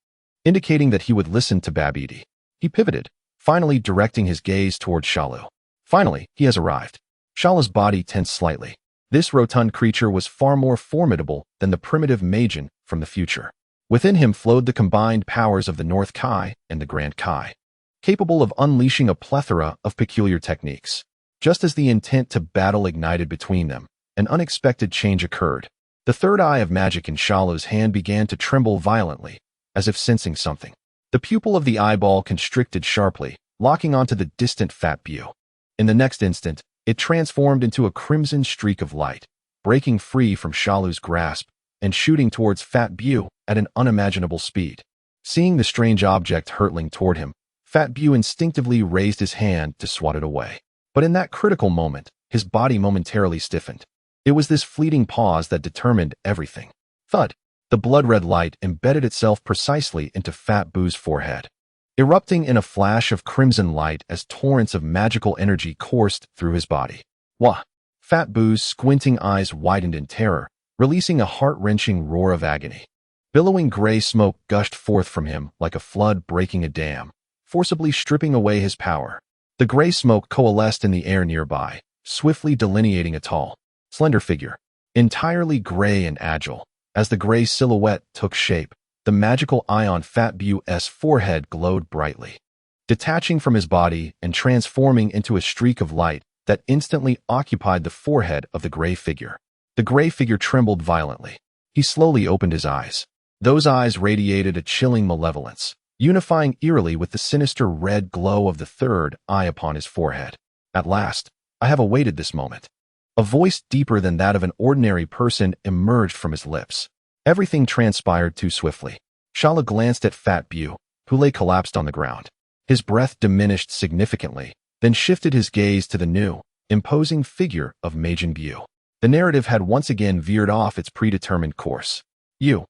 indicating that he would listen to Babbidi. He pivoted, finally directing his gaze towards Shalu. "Finally, he has arrived." Shalu's body tensed slightly. This rotund creature was far more formidable than the primitive Majin from the future. Within him flowed the combined powers of the North Kai and the Grand Kai, capable of unleashing a plethora of peculiar techniques. Just as the intent to battle ignited between them, an unexpected change occurred. The third eye of magic in Shalu's hand began to tremble violently, as if sensing something. The pupil of the eyeball constricted sharply, locking onto the distant fat Bu. In the next instant, it transformed into a crimson streak of light, breaking free from Shalu's grasp and shooting towards Fat Bu at an unimaginable speed. Seeing the strange object hurtling toward him, Fat Bu instinctively raised his hand to swat it away. But in that critical moment, his body momentarily stiffened. It was this fleeting pause that determined everything. Thud! The blood-red light embedded itself precisely into Fat Bu's forehead, erupting in a flash of crimson light as torrents of magical energy coursed through his body. Wah! Fat Bu's squinting eyes widened in terror, releasing a heart-wrenching roar of agony. Billowing gray smoke gushed forth from him like a flood breaking a dam, forcibly stripping away his power. The gray smoke coalesced in the air nearby, swiftly delineating a tall, slender figure, entirely gray and agile. As the gray silhouette took shape, the magical eye on Fat Bu's forehead glowed brightly, detaching from his body and transforming into a streak of light that instantly occupied the forehead of the gray figure. The gray figure trembled violently. He slowly opened his eyes. Those eyes radiated a chilling malevolence, unifying eerily with the sinister red glow of the third eye upon his forehead. "At last, I have awaited this moment." A voice deeper than that of an ordinary person emerged from his lips. Everything transpired too swiftly. Shalu glanced at Fat Bu, who lay collapsed on the ground. His breath diminished significantly, then shifted his gaze to the new, imposing figure of Majin Bu. The narrative had once again veered off its predetermined course. "You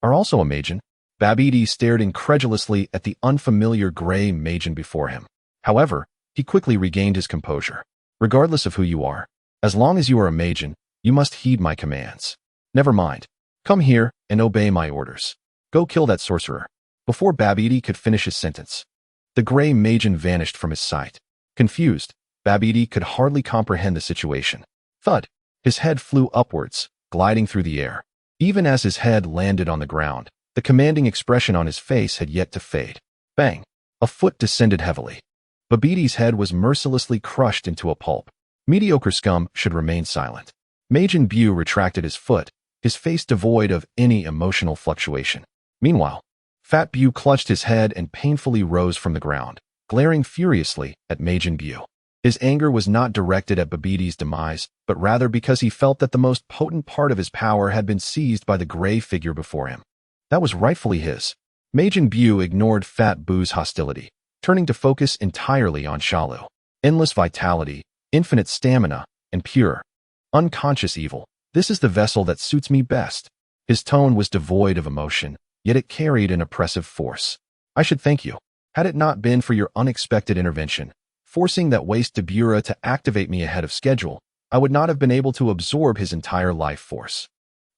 are also a Majin?" Babidi stared incredulously at the unfamiliar gray Majin before him. However, he quickly regained his composure. Regardless of who you are, as long as you are a Majin, you must heed my commands. Never mind. Come here and obey my orders. Go kill that sorcerer. Before Babidi could finish his sentence, the gray Majin vanished from his sight. Confused, Babidi could hardly comprehend the situation. Thud! His head flew upwards, gliding through the air. Even as his head landed on the ground, the commanding expression on his face had yet to fade. Bang! A foot descended heavily. Babidi's head was mercilessly crushed into a pulp. Mediocre scum should remain silent. Majin Buu retracted his foot, his face devoid of any emotional fluctuation. Meanwhile, Fat Buu clutched his head and painfully rose from the ground, glaring furiously at Majin Buu. His anger was not directed at Babidi's demise, but rather because he felt that the most potent part of his power had been seized by the gray figure before him. That was rightfully his. Majin Buu ignored Fat Buu's hostility, turning to focus entirely on Shalu. Endless vitality, infinite stamina, and pure, unconscious evil. This is the vessel that suits me best. His tone was devoid of emotion, yet it carried an oppressive force. I should thank you. Had it not been for your unexpected intervention, forcing that waste Debura to activate me ahead of schedule, I would not have been able to absorb his entire life force,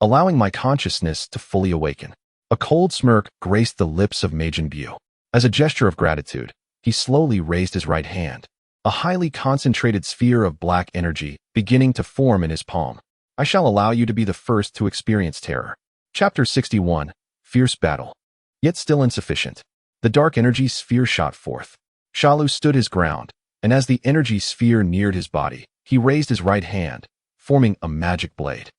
allowing my consciousness to fully awaken. A cold smirk graced the lips of Majin Buu. As a gesture of gratitude, he slowly raised his right hand, a highly concentrated sphere of black energy beginning to form in his palm. I shall allow you to be the first to experience terror. Chapter 61, Fierce Battle. Yet still insufficient. The dark energy sphere shot forth. Shalu stood his ground, and as the energy sphere neared his body, he raised his right hand, forming a magic blade,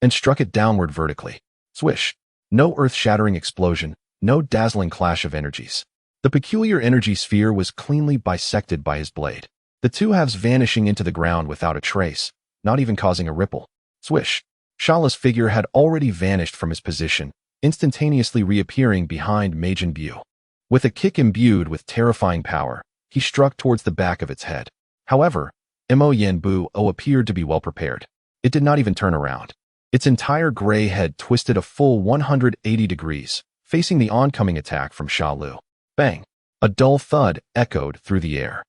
and struck it downward vertically. Swish! No earth-shattering explosion, no dazzling clash of energies. The peculiar energy sphere was cleanly bisected by his blade, the two halves vanishing into the ground without a trace, not even causing a ripple. Swish! Shalus' figure had already vanished from his position, instantaneously reappearing behind Majin Buu. With a kick imbued with terrifying power, he struck towards the back of its head. However, Moyen Buu appeared to be well prepared. It did not even turn around. Its entire gray head twisted a full 180 degrees, facing the oncoming attack from Shalu. Bang! A dull thud echoed through the air.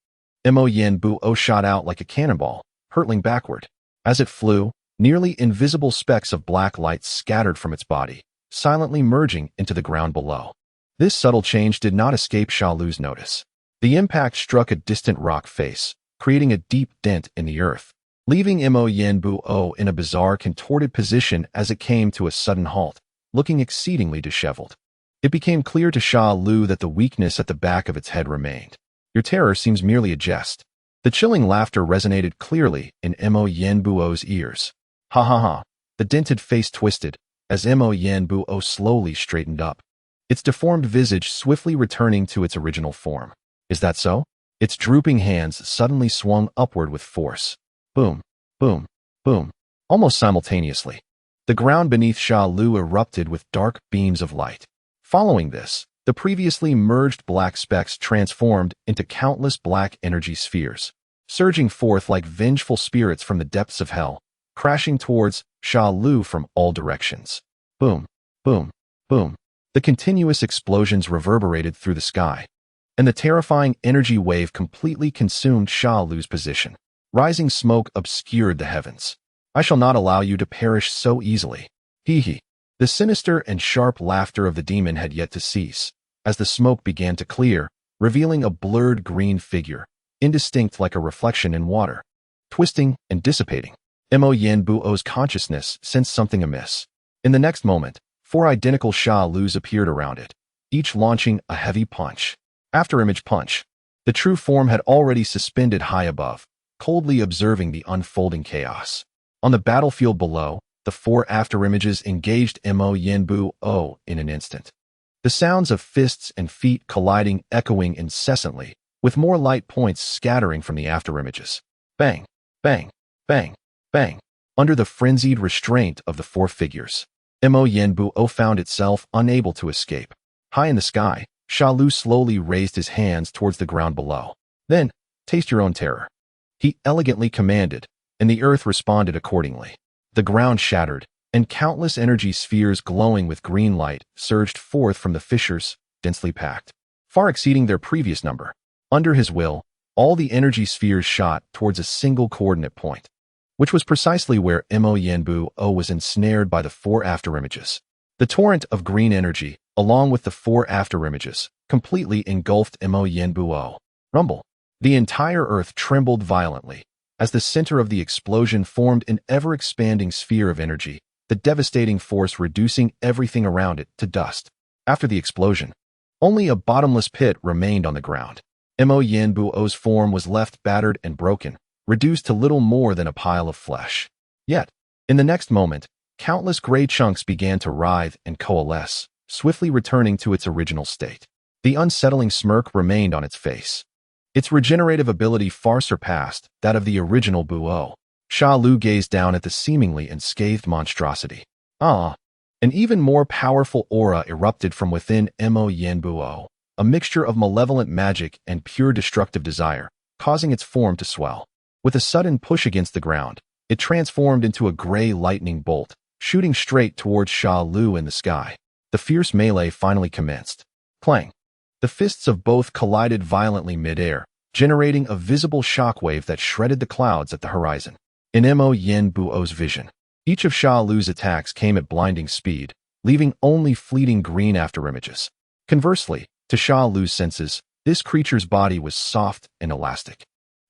Moyen Buu shot out like a cannonball, hurtling backward. As it flew, nearly invisible specks of black light scattered from its body, silently merging into the ground below. This subtle change did not escape Shalu's notice. The impact struck a distant rock face, creating a deep dent in the earth, leaving Moyen Buu in a bizarre contorted position as it came to a sudden halt, looking exceedingly disheveled. It became clear to Shalu that the weakness at the back of its head remained. Your terror seems merely a jest. The chilling laughter resonated clearly in Moyen Buu's ears. Ha ha ha. The dented face twisted as Moyen Buu slowly straightened up, its deformed visage swiftly returning to its original form. Is that so? Its drooping hands suddenly swung upward with force. Boom, boom, boom. Almost simultaneously, the ground beneath Shalu erupted with dark beams of light. Following this, the previously merged black specks transformed into countless black energy spheres, surging forth like vengeful spirits from the depths of hell, crashing towards Shalu from all directions. Boom, boom, boom. The continuous explosions reverberated through the sky, and the terrifying energy wave completely consumed Shalu's position. Rising smoke obscured the heavens. I shall not allow you to perish so easily. Hee hee. The sinister and sharp laughter of the demon had yet to cease, as the smoke began to clear, revealing a blurred green figure, indistinct like a reflection in water, twisting and dissipating. Moyen Buu's consciousness sensed something amiss. In the next moment, 4 identical Shalus appeared around it, each launching a heavy punch. Afterimage punch. The true form had already suspended high above, coldly observing the unfolding chaos. On the battlefield below, the 4 afterimages engaged Moyen Buu in an instant. The sounds of fists and feet colliding echoing incessantly, with more light points scattering from the afterimages. Bang, bang, bang, bang. Under the frenzied restraint of the 4 figures, Moyen Buu found itself unable to escape. High in the sky, Shalu slowly raised his hands towards the ground below. Then, taste your own terror. He elegantly commanded, and the earth responded accordingly. The ground shattered, and countless energy spheres glowing with green light surged forth from the fissures, densely packed, far exceeding their previous number. Under his will, all the energy spheres shot towards a single coordinate point, which was precisely where Mo Yanbu-O was ensnared by the 4 afterimages. The torrent of green energy, along with the 4 afterimages, completely engulfed Mo Yanbu-O. Rumble. The entire earth trembled violently. As the center of the explosion formed an ever-expanding sphere of energy, the devastating force reducing everything around it to dust. After the explosion, only a bottomless pit remained on the ground. Mo Yanbu-O's form was left battered and broken, reduced to little more than a pile of flesh. Yet, in the next moment, countless gray chunks began to writhe and coalesce, swiftly returning to its original state. The unsettling smirk remained on its face. Its regenerative ability far surpassed that of the original Bu-O. Shalu gazed down at the seemingly unscathed monstrosity. An even more powerful aura erupted from within Mo Yanbu-O, a mixture of malevolent magic and pure destructive desire, causing its form to swell. With a sudden push against the ground, it transformed into a gray lightning bolt, shooting straight towards Shalu in the sky. The fierce melee finally commenced. Clang! The fists of both collided violently mid-air, generating a visible shockwave that shredded the clouds at the horizon. In Mo Yanbu-O's vision, each of Shalu's attacks came at blinding speed, leaving only fleeting green afterimages. Conversely, to Shalu's senses, this creature's body was soft and elastic.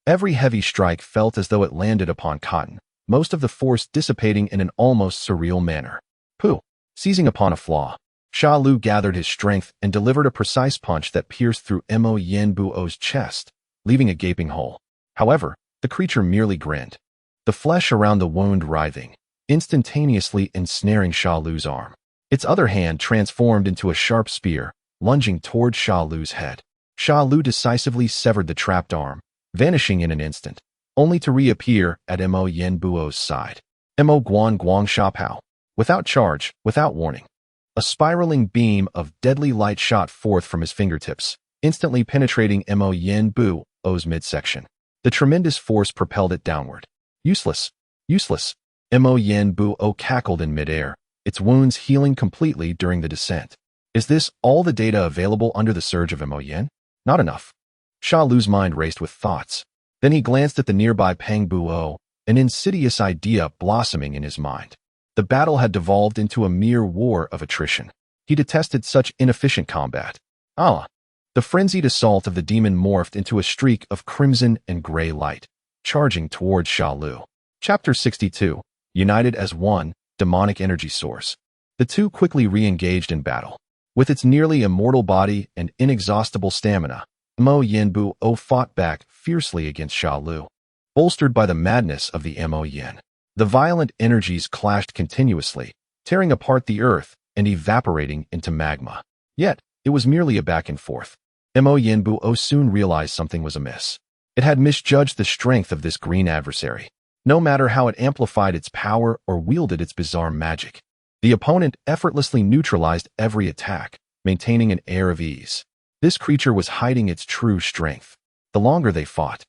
Every heavy strike felt as though it landed upon cotton, most of the force dissipating in an almost surreal manner. Pooh! Seizing upon a flaw, Shalu gathered his strength and delivered a precise punch that pierced through Mo Yanbu-O's chest, leaving a gaping hole. However, the creature merely grinned, the flesh around the wound writhing, instantaneously ensnaring Shalu's arm. Its other hand transformed into a sharp spear, lunging toward Shalu's head. Shalu decisively severed the trapped arm, vanishing in an instant, only to reappear at Mo Yanbu-O's side. Mo Guan Guang Shapao. Without charge, without warning. A spiraling beam of deadly light shot forth from his fingertips, instantly penetrating Mo Yanbu-O's midsection. The tremendous force propelled it downward. Useless. Useless. Mo Yanbu-O cackled in midair, its wounds healing completely during the descent. Is this all the data available under the surge of Mo Yan? Not enough. Shalu's mind raced with thoughts. Then he glanced at the nearby Pang Bu-O, an insidious idea blossoming in his mind. The battle had devolved into a mere war of attrition. He detested such inefficient combat. The frenzied assault of the demon morphed into a streak of crimson and gray light, charging towards Shalu. Chapter 62. United as one, demonic energy source. The two quickly re-engaged in battle. With its nearly immortal body and inexhaustible stamina, Mo Yanbu-O fought back fiercely against Shalu. Bolstered by the madness of the Mo Yan, the violent energies clashed continuously, tearing apart the earth and evaporating into magma. Yet, it was merely a back and forth. Mo Yanbu-O soon realized something was amiss. It had misjudged the strength of this green adversary. No matter how it amplified its power or wielded its bizarre magic, the opponent effortlessly neutralized every attack, maintaining an air of ease. This creature was hiding its true strength. The longer they fought,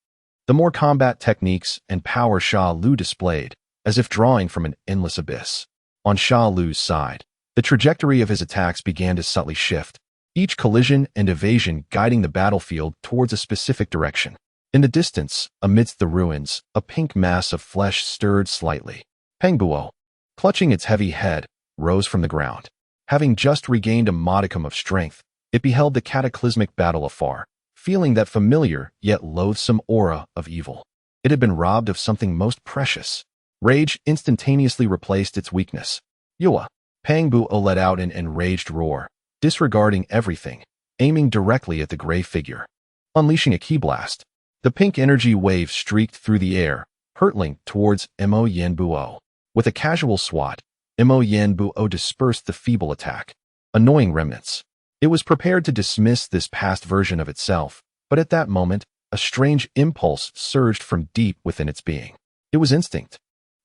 the more combat techniques and power Shalu displayed, as if drawing from an endless abyss. On Shalu's side, the trajectory of his attacks began to subtly shift, each collision and evasion guiding the battlefield towards a specific direction. In the distance, amidst the ruins, a pink mass of flesh stirred slightly. Pang Bu-O, clutching its heavy head, rose from the ground. Having just regained a modicum of strength, it beheld the cataclysmic battle afar, feeling that familiar yet loathsome aura of evil. It had been robbed of something most precious. Rage instantaneously replaced its weakness. Yua! Pang Bu-O let out an enraged roar, disregarding everything, aiming directly at the gray figure. Unleashing a ki blast, the pink energy wave streaked through the air, hurtling towards Mo Yanbu-O. With a casual swat, Mo Yanbu-O dispersed the feeble attack. Annoying remnants. It was prepared to dismiss this past version of itself, but at that moment, a strange impulse surged from deep within its being. It was instinct.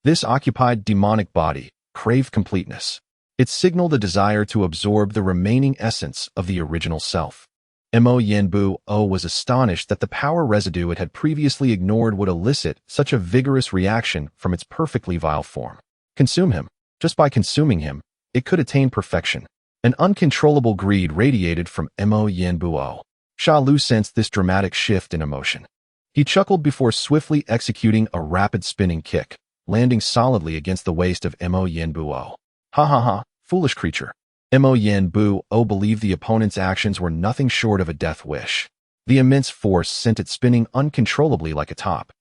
This occupied demonic body craved completeness. It signaled a desire to absorb the remaining essence of the original self. Mo Yanbu-O was astonished that the power residue it had previously ignored would elicit such a vigorous reaction from its perfectly vile form. Consume him. Just by consuming him, it could attain perfection. An uncontrollable greed radiated from Mo Yanbuo. Shalu sensed this dramatic shift in emotion. He chuckled before swiftly executing a rapid spinning kick, landing solidly against the waist of Mo Yanbuo. Ha ha ha, foolish creature. Mo Yanbuo believed the opponent's actions were nothing short of a death wish. The immense force sent it spinning uncontrollably like a top,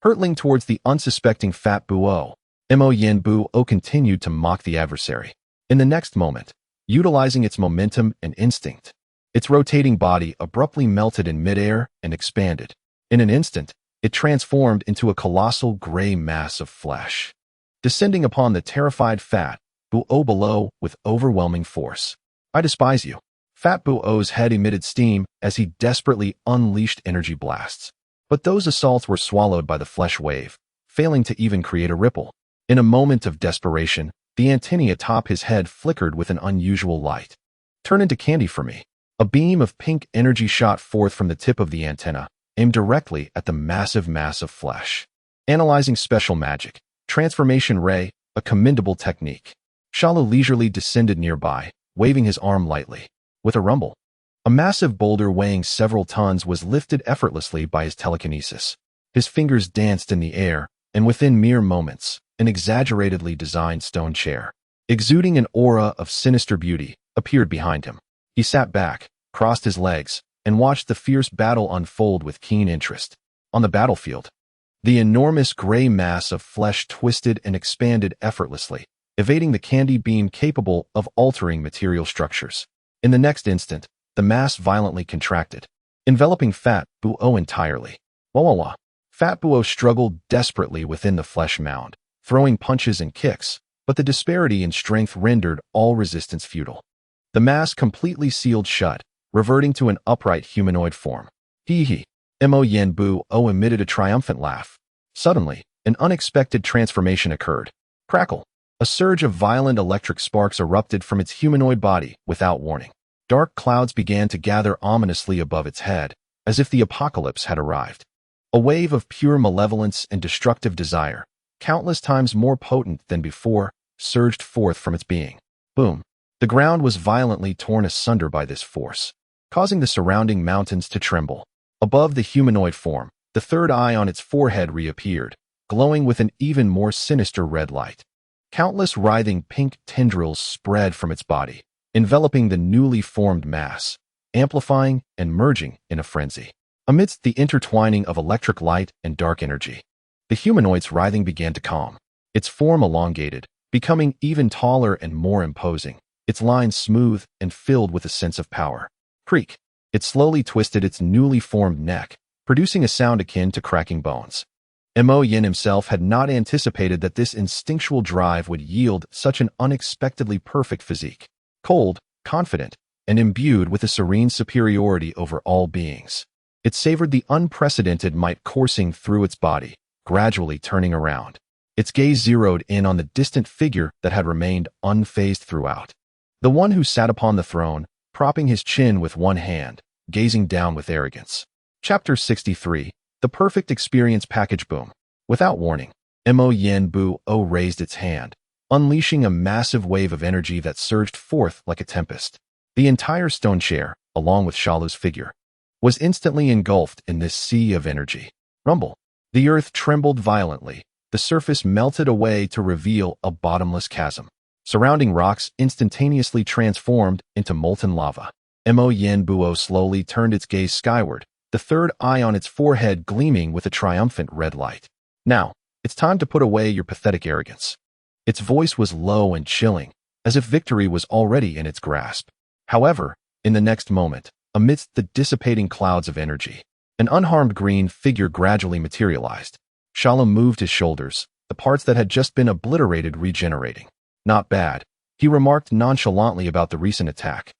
hurtling towards the unsuspecting Fat Buo. Mo Yanbuo continued to mock the adversary. In the next moment, utilizing its momentum and instinct, its rotating body abruptly melted in midair and expanded. In an instant, it transformed into a colossal gray mass of flesh, descending upon the terrified Fat Buo below with overwhelming force. I despise you. Fat Buo's head emitted steam as he desperately unleashed energy blasts. But those assaults were swallowed by the flesh wave, failing to even create a ripple. In a moment of desperation, the antennae atop his head flickered with an unusual light. Turn into candy for me. A beam of pink energy shot forth from the tip of the antenna, aimed directly at the massive mass of flesh. Analyzing special magic, transformation ray, a commendable technique. Shalu leisurely descended nearby, waving his arm lightly. With a rumble, a massive boulder weighing several tons was lifted effortlessly by his telekinesis. His fingers danced in the air, and within mere moments, an exaggeratedly designed stone chair, exuding an aura of sinister beauty, appeared behind him. He sat back, crossed his legs, and watched the fierce battle unfold with keen interest. On the battlefield, the enormous gray mass of flesh twisted and expanded effortlessly, evading the candy beam capable of altering material structures. In the next instant, the mass violently contracted, enveloping Fat Buo entirely. Wah wah wah. Fat Buo struggled desperately within the flesh mound, throwing punches and kicks, but the disparity in strength rendered all resistance futile. The mass completely sealed shut, reverting to an upright humanoid form. Hee hee. Mo Yanbuo emitted a triumphant laugh. Suddenly, an unexpected transformation occurred. Crackle. A surge of violent electric sparks erupted from its humanoid body without warning. Dark clouds began to gather ominously above its head, as if the apocalypse had arrived. A wave of pure malevolence and destructive desire, countless times more potent than before, surged forth from its being. Boom. The ground was violently torn asunder by this force, causing the surrounding mountains to tremble. Above the humanoid form, the third eye on its forehead reappeared, glowing with an even more sinister red light. Countless writhing pink tendrils spread from its body, enveloping the newly formed mass, amplifying and merging in a frenzy. Amidst the intertwining of electric light and dark energy, the humanoid's writhing began to calm. Its form elongated, becoming even taller and more imposing, its lines smooth and filled with a sense of power. Creak. It slowly twisted its newly formed neck, producing a sound akin to cracking bones. Mo Yin himself had not anticipated that this instinctual drive would yield such an unexpectedly perfect physique. Cold, confident, and imbued with a serene superiority over all beings. It savored the unprecedented might coursing through its body, gradually turning around. Its gaze zeroed in on the distant figure that had remained unfazed throughout. The one who sat upon the throne, propping his chin with one hand, gazing down with arrogance. Chapter 63. The Perfect Experience Package. Boom. Without warning, Mo Yanbuo raised its hand, unleashing a massive wave of energy that surged forth like a tempest. The entire stone chair, along with Shalu's figure, was instantly engulfed in this sea of energy. Rumble. The earth trembled violently. The surface melted away to reveal a bottomless chasm. Surrounding rocks instantaneously transformed into molten lava. Mo Yanbuo slowly turned its gaze skyward, the third eye on its forehead gleaming with a triumphant red light. Now, it's time to put away your pathetic arrogance. Its voice was low and chilling, as if victory was already in its grasp. However, in the next moment, amidst the dissipating clouds of energy, an unharmed green figure gradually materialized. Shalu moved his shoulders, the parts that had just been obliterated regenerating. Not bad, he remarked nonchalantly about the recent attack,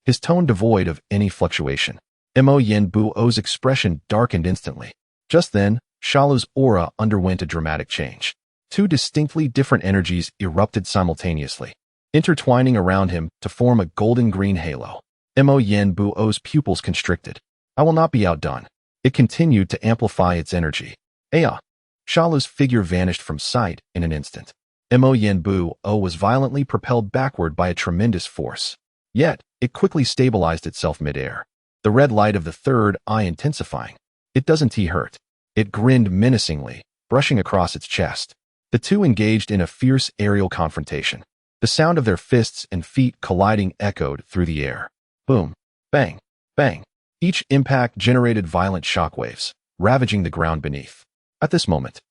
his tone devoid of any fluctuation. Mo Yanbuo's expression darkened instantly. Just then, Shalu's aura underwent a dramatic change. Two distinctly different energies erupted simultaneously, intertwining around him to form a golden-green halo. Mo Yanbuo's pupils constricted. I will not be outdone. It continued to amplify its energy. Aya! Shalu's figure vanished from sight in an instant. Mo Yanbu-O was violently propelled backward by a tremendous force. Yet, it quickly stabilized itself midair, the red light of the third eye intensifying. It doesn't hurt. It grinned menacingly, brushing across its chest. The two engaged in a fierce aerial confrontation. The sound of their fists and feet colliding echoed through the air. Boom, bang, bang. Each impact generated violent shockwaves, ravaging the ground beneath. At this moment,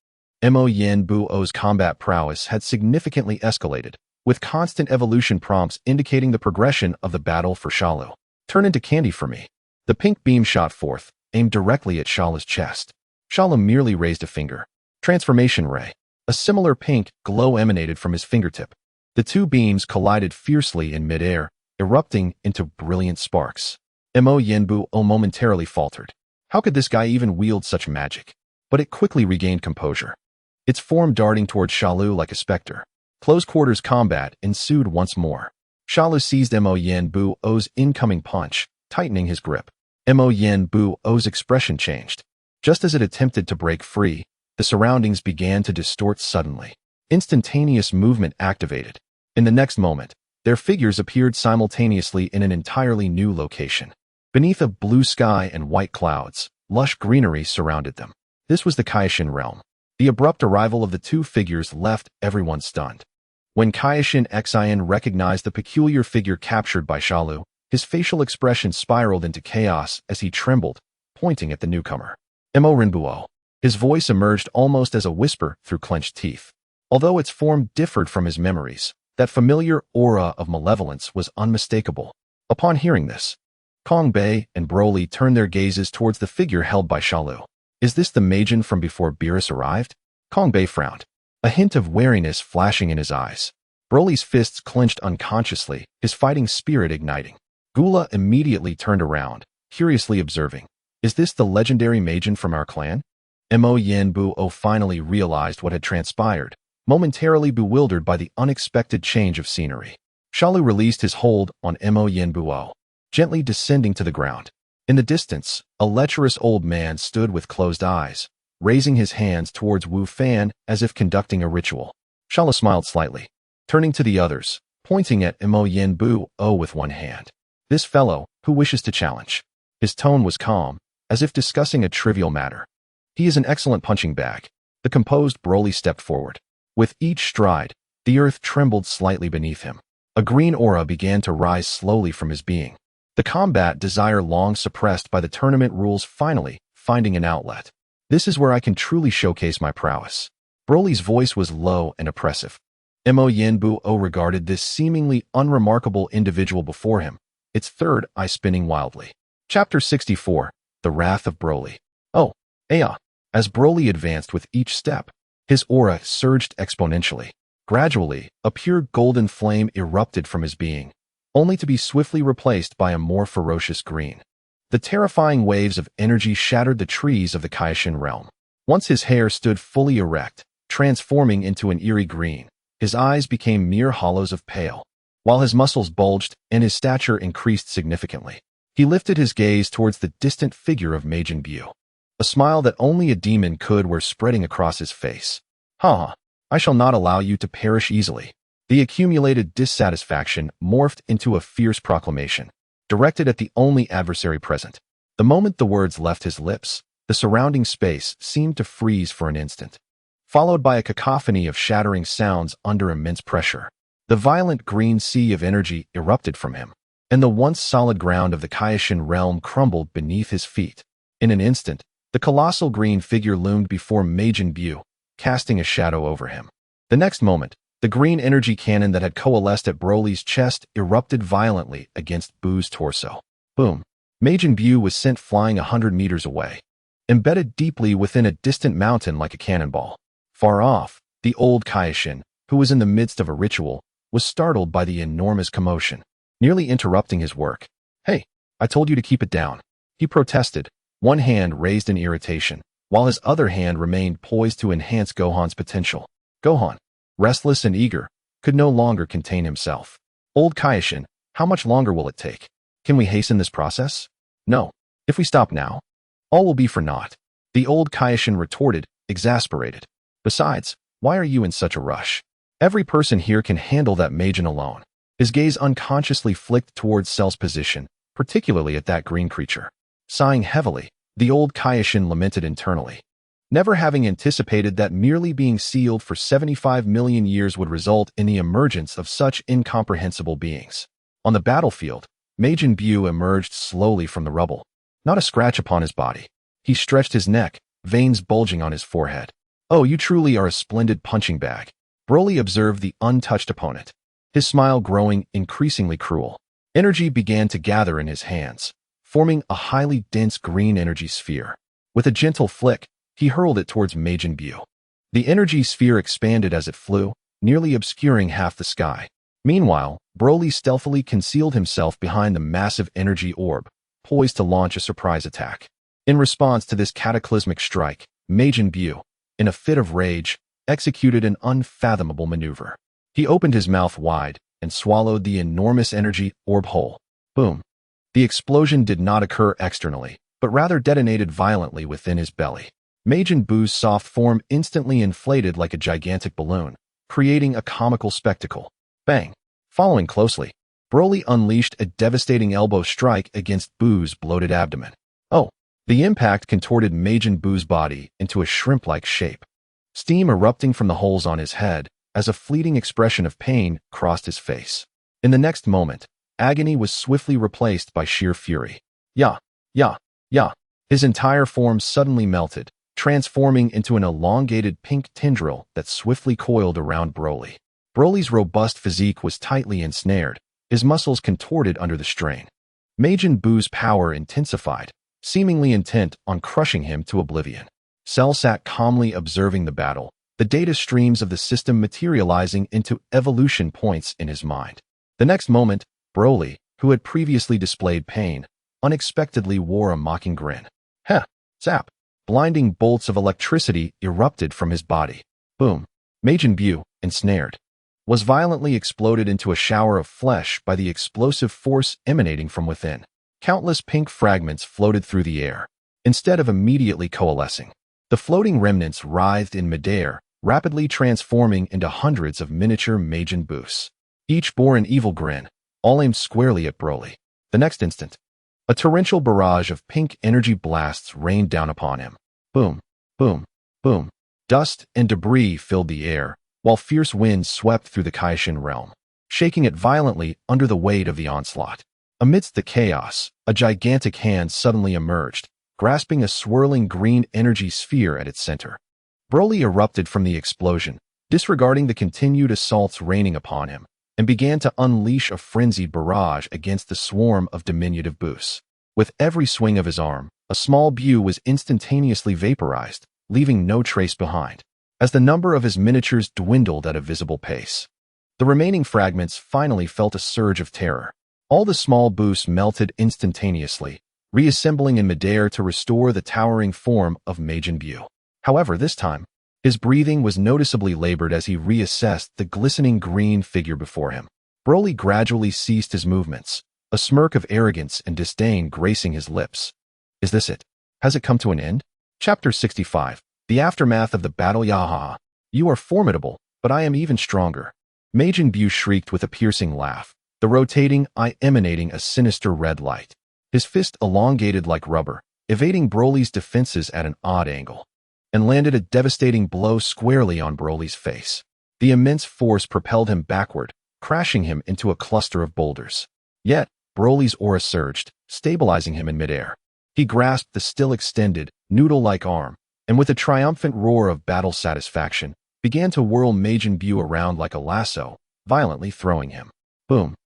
Mo Yanbu-O's combat prowess had significantly escalated, with constant evolution prompts indicating the progression of the battle for Shalu. Turn into candy for me. The pink beam shot forth, aimed directly at Shalu's chest. Shalu merely raised a finger. Transformation ray. A similar pink glow emanated from his fingertip. The two beams collided fiercely in midair, erupting into brilliant sparks. Mo Yanbu-O momentarily faltered. How could this guy even wield such magic? But it quickly regained composure. Its form darting towards Shalu like a specter. Close-quarters combat ensued once more. Shalu seized Mo Yanbu-O's incoming punch, tightening his grip. Mo Yanbu-O's expression changed. Just as it attempted to break free, the surroundings began to distort suddenly. Instantaneous movement activated. In the next moment, their figures appeared simultaneously in an entirely new location. Beneath a blue sky and white clouds, lush greenery surrounded them. This was the Kaioshin realm. The abrupt arrival of the two figures left everyone stunned. When Kaioshin Xian recognized the peculiar figure captured by Shalu, his facial expression spiraled into chaos as he trembled, pointing at the newcomer. Mo Rinbuo. His voice emerged almost as a whisper through clenched teeth. Although its form differed from his memories, that familiar aura of malevolence was unmistakable. Upon hearing this, Kong Bei and Broly turned their gazes towards the figure held by Shalu. Is this the Majin from before Beerus arrived? Kong Bei frowned, a hint of wariness flashing in his eyes. Broly's fists clenched unconsciously, his fighting spirit igniting. Gula immediately turned around, curiously observing. Is this the legendary Majin from our clan? Mo Yanbu-O finally realized what had transpired, momentarily bewildered by the unexpected change of scenery. Shalu released his hold on Mo Yanbu-O, gently descending to the ground. In the distance, a lecherous old man stood with closed eyes, raising his hands towards Wu Fan as if conducting a ritual. Shalu smiled slightly, turning to the others, pointing at Mo Yanbu-O with one hand. This fellow, who wishes to challenge? His tone was calm, as if discussing a trivial matter. He is an excellent punching bag. The composed Broly stepped forward. With each stride, the earth trembled slightly beneath him. A green aura began to rise slowly from his being. The combat desire long suppressed by the tournament rules finally finding an outlet. This is where I can truly showcase my prowess. Broly's voice was low and oppressive. Mo Yanbu-O regarded this seemingly unremarkable individual before him, its third eye spinning wildly. Chapter 64, The Wrath of Broly. Oh, Aya. As Broly advanced with each step, his aura surged exponentially. Gradually, a pure golden flame erupted from his being, only to be swiftly replaced by a more ferocious green. The terrifying waves of energy shattered the trees of the Kaioshin realm. Once his hair stood fully erect, transforming into an eerie green, his eyes became mere hollows of pale, while his muscles bulged and his stature increased significantly. He lifted his gaze towards the distant figure of Majin Buu. A smile that only a demon could were spreading across his face. Ha! I shall not allow you to perish easily. The accumulated dissatisfaction morphed into a fierce proclamation, directed at the only adversary present. The moment the words left his lips, the surrounding space seemed to freeze for an instant, followed by a cacophony of shattering sounds under immense pressure. The violent green sea of energy erupted from him, and the once solid ground of the Kaioshin realm crumbled beneath his feet. In an instant, the colossal green figure loomed before Majin Buu, casting a shadow over him. The next moment, the green energy cannon that had coalesced at Broly's chest erupted violently against Buu's torso. Boom! Majin Buu was sent flying 100 meters away, embedded deeply within a distant mountain like a cannonball. Far off, the old Kaioshin, who was in the midst of a ritual, was startled by the enormous commotion, nearly interrupting his work. Hey, I told you to keep it down. He protested, one hand raised in irritation, while his other hand remained poised to enhance Gohan's potential. Gohan, restless and eager, could no longer contain himself. Old Kaioshin, how much longer will it take? Can we hasten this process? No. If we stop now, all will be for naught. The old Kaioshin retorted, exasperated. Besides, why are you in such a rush? Every person here can handle that Majin alone. His gaze unconsciously flicked towards Cell's position, particularly at that green creature. Sighing heavily, the old Kaioshin lamented internally. Never having anticipated that merely being sealed for 75 million years would result in the emergence of such incomprehensible beings. On the battlefield, Majin Buu emerged slowly from the rubble. Not a scratch upon his body. He stretched his neck, veins bulging on his forehead. "Oh, you truly are a splendid punching bag." Broly observed the untouched opponent, his smile growing increasingly cruel. Energy began to gather in his hands, forming a highly dense green energy sphere. With a gentle flick, he hurled it towards Majin Buu. The energy sphere expanded as it flew, nearly obscuring half the sky. Meanwhile, Broly stealthily concealed himself behind the massive energy orb, poised to launch a surprise attack. In response to this cataclysmic strike, Majin Buu, in a fit of rage, executed an unfathomable maneuver. He opened his mouth wide and swallowed the enormous energy orb whole. Boom. The explosion did not occur externally, but rather detonated violently within his belly. Majin Buu's soft form instantly inflated like a gigantic balloon, creating a comical spectacle. Bang! Following closely, Broly unleashed a devastating elbow strike against Buu's bloated abdomen. Oh! The impact contorted Majin Buu's body into a shrimp-like shape. Steam erupting from the holes on his head as a fleeting expression of pain crossed his face. In the next moment, agony was swiftly replaced by sheer fury. Yeah. His entire form suddenly melted, transforming into an elongated pink tendril that swiftly coiled around Broly. Broly's robust physique was tightly ensnared, his muscles contorted under the strain. Majin Buu's power intensified, seemingly intent on crushing him to oblivion. Cell sat calmly observing the battle, the data streams of the system materializing into evolution points in his mind. The next moment, Broly, who had previously displayed pain, unexpectedly wore a mocking grin. Heh! Zap! Blinding bolts of electricity erupted from his body. Boom! Majin Buu, ensnared, was violently exploded into a shower of flesh by the explosive force emanating from within. Countless pink fragments floated through the air. Instead of immediately coalescing, the floating remnants writhed in midair, rapidly transforming into hundreds of miniature Majin Buus. Each bore an evil grin, all aimed squarely at Broly. The next instant, a torrential barrage of pink energy blasts rained down upon him. Boom, boom, boom. Dust and debris filled the air, while fierce winds swept through the Kaioshin realm, shaking it violently under the weight of the onslaught. Amidst the chaos, a gigantic hand suddenly emerged, grasping a swirling green energy sphere at its center. Broly erupted from the explosion, disregarding the continued assaults raining upon him, and began to unleash a frenzied barrage against the swarm of diminutive Buus. With every swing of his arm, a small Buu was instantaneously vaporized, leaving no trace behind, as the number of his miniatures dwindled at a visible pace. The remaining fragments finally felt a surge of terror. All the small Buus melted instantaneously, reassembling in midair to restore the towering form of Majin Buu. However, this time, his breathing was noticeably labored as he reassessed the glistening green figure before him. Broly gradually ceased his movements, a smirk of arrogance and disdain gracing his lips. Is this it? Has it come to an end? Chapter 65. The Aftermath of the Battle. Yaha. You are formidable, but I am even stronger. Majin Buu shrieked with a piercing laugh, the rotating eye emanating a sinister red light. His fist elongated like rubber, evading Broly's defenses at an odd angle, and landed a devastating blow squarely on Broly's face. The immense force propelled him backward, crashing him into a cluster of boulders. Yet, Broly's aura surged, stabilizing him in midair. He grasped the still extended, noodle-like arm, and with a triumphant roar of battle satisfaction, began to whirl Majin Buu around like a lasso, violently throwing him. Boom!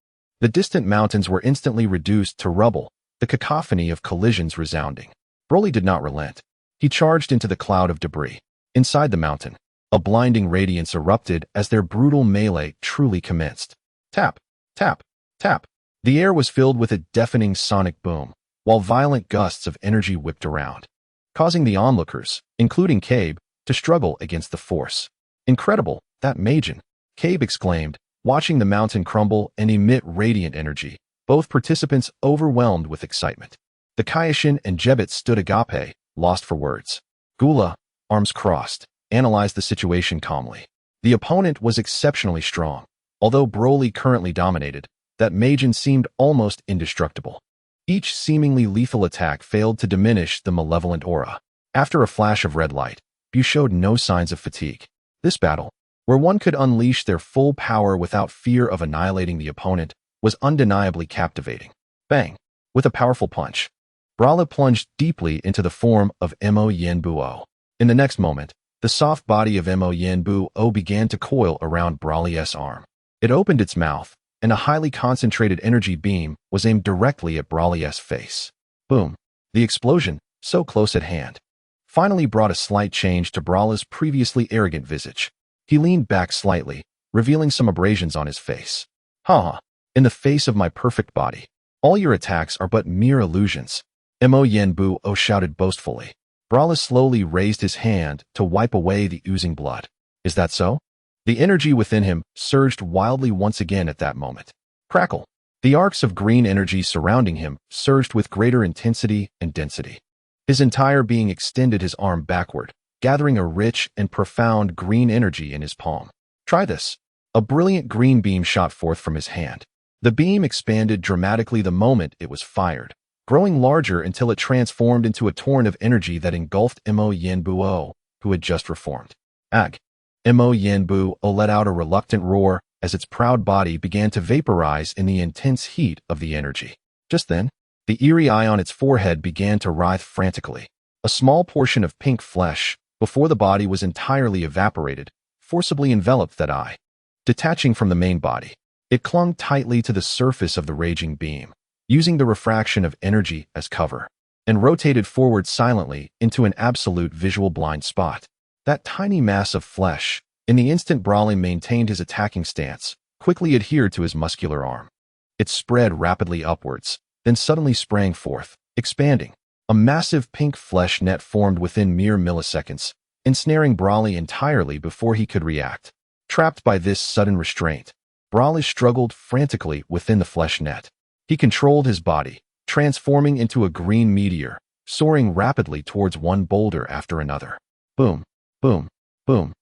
The distant mountains were instantly reduced to rubble, the cacophony of collisions resounding. Broly did not relent. He charged into the cloud of debris. Inside the mountain, a blinding radiance erupted as their brutal melee truly commenced. Tap, tap, tap. The air was filled with a deafening sonic boom, while violent gusts of energy whipped around, causing the onlookers, including Cabe, to struggle against the force. Incredible, that Majin! Cabe exclaimed, watching the mountain crumble and emit radiant energy, both participants overwhelmed with excitement. The Kaioshin and Jebit stood agape, lost for words. Gula, arms crossed, analyzed the situation calmly. The opponent was exceptionally strong. Although Broly currently dominated, that Majin seemed almost indestructible. Each seemingly lethal attack failed to diminish the malevolent aura. After a flash of red light, Bu showed no signs of fatigue. This battle, where one could unleash their full power without fear of annihilating the opponent, was undeniably captivating. Bang! With a powerful punch, Broly plunged deeply into the form of Mo Yenbuo. In the next moment, the soft body of Mo Yenbuo began to coil around Broly's arm. It opened its mouth, and a highly concentrated energy beam was aimed directly at Broly's face. Boom! The explosion, so close at hand, finally brought a slight change to Broly's previously arrogant visage. He leaned back slightly, revealing some abrasions on his face. Ha! In the face of my perfect body, all your attacks are but mere illusions, Mo Yenbuo shouted boastfully. Broly slowly raised his hand to wipe away the oozing blood. Is that so? The energy within him surged wildly once again at that moment. Crackle! The arcs of green energy surrounding him surged with greater intensity and density. His entire being extended his arm backward, gathering a rich and profound green energy in his palm. Try this. A brilliant green beam shot forth from his hand. The beam expanded dramatically the moment it was fired, growing larger until it transformed into a torrent of energy that engulfed Mo Yenbuo, who had just reformed. Ag! Mo Yenbuo let out a reluctant roar as its proud body began to vaporize in the intense heat of the energy. Just then, the eerie eye on its forehead began to writhe frantically. A small portion of pink flesh, before the body was entirely evaporated, forcibly enveloped that eye. Detaching from the main body, it clung tightly to the surface of the raging beam, using the refraction of energy as cover, and rotated forward silently into an absolute visual blind spot. That tiny mass of flesh, in the instant Broly maintained his attacking stance, quickly adhered to his muscular arm. It spread rapidly upwards, then suddenly sprang forth, expanding. A massive pink flesh net formed within mere milliseconds, ensnaring Broly entirely before he could react. Trapped by this sudden restraint, Broly struggled frantically within the flesh net. He controlled his body, transforming into a green meteor, soaring rapidly towards one boulder after another. Boom, boom, boom.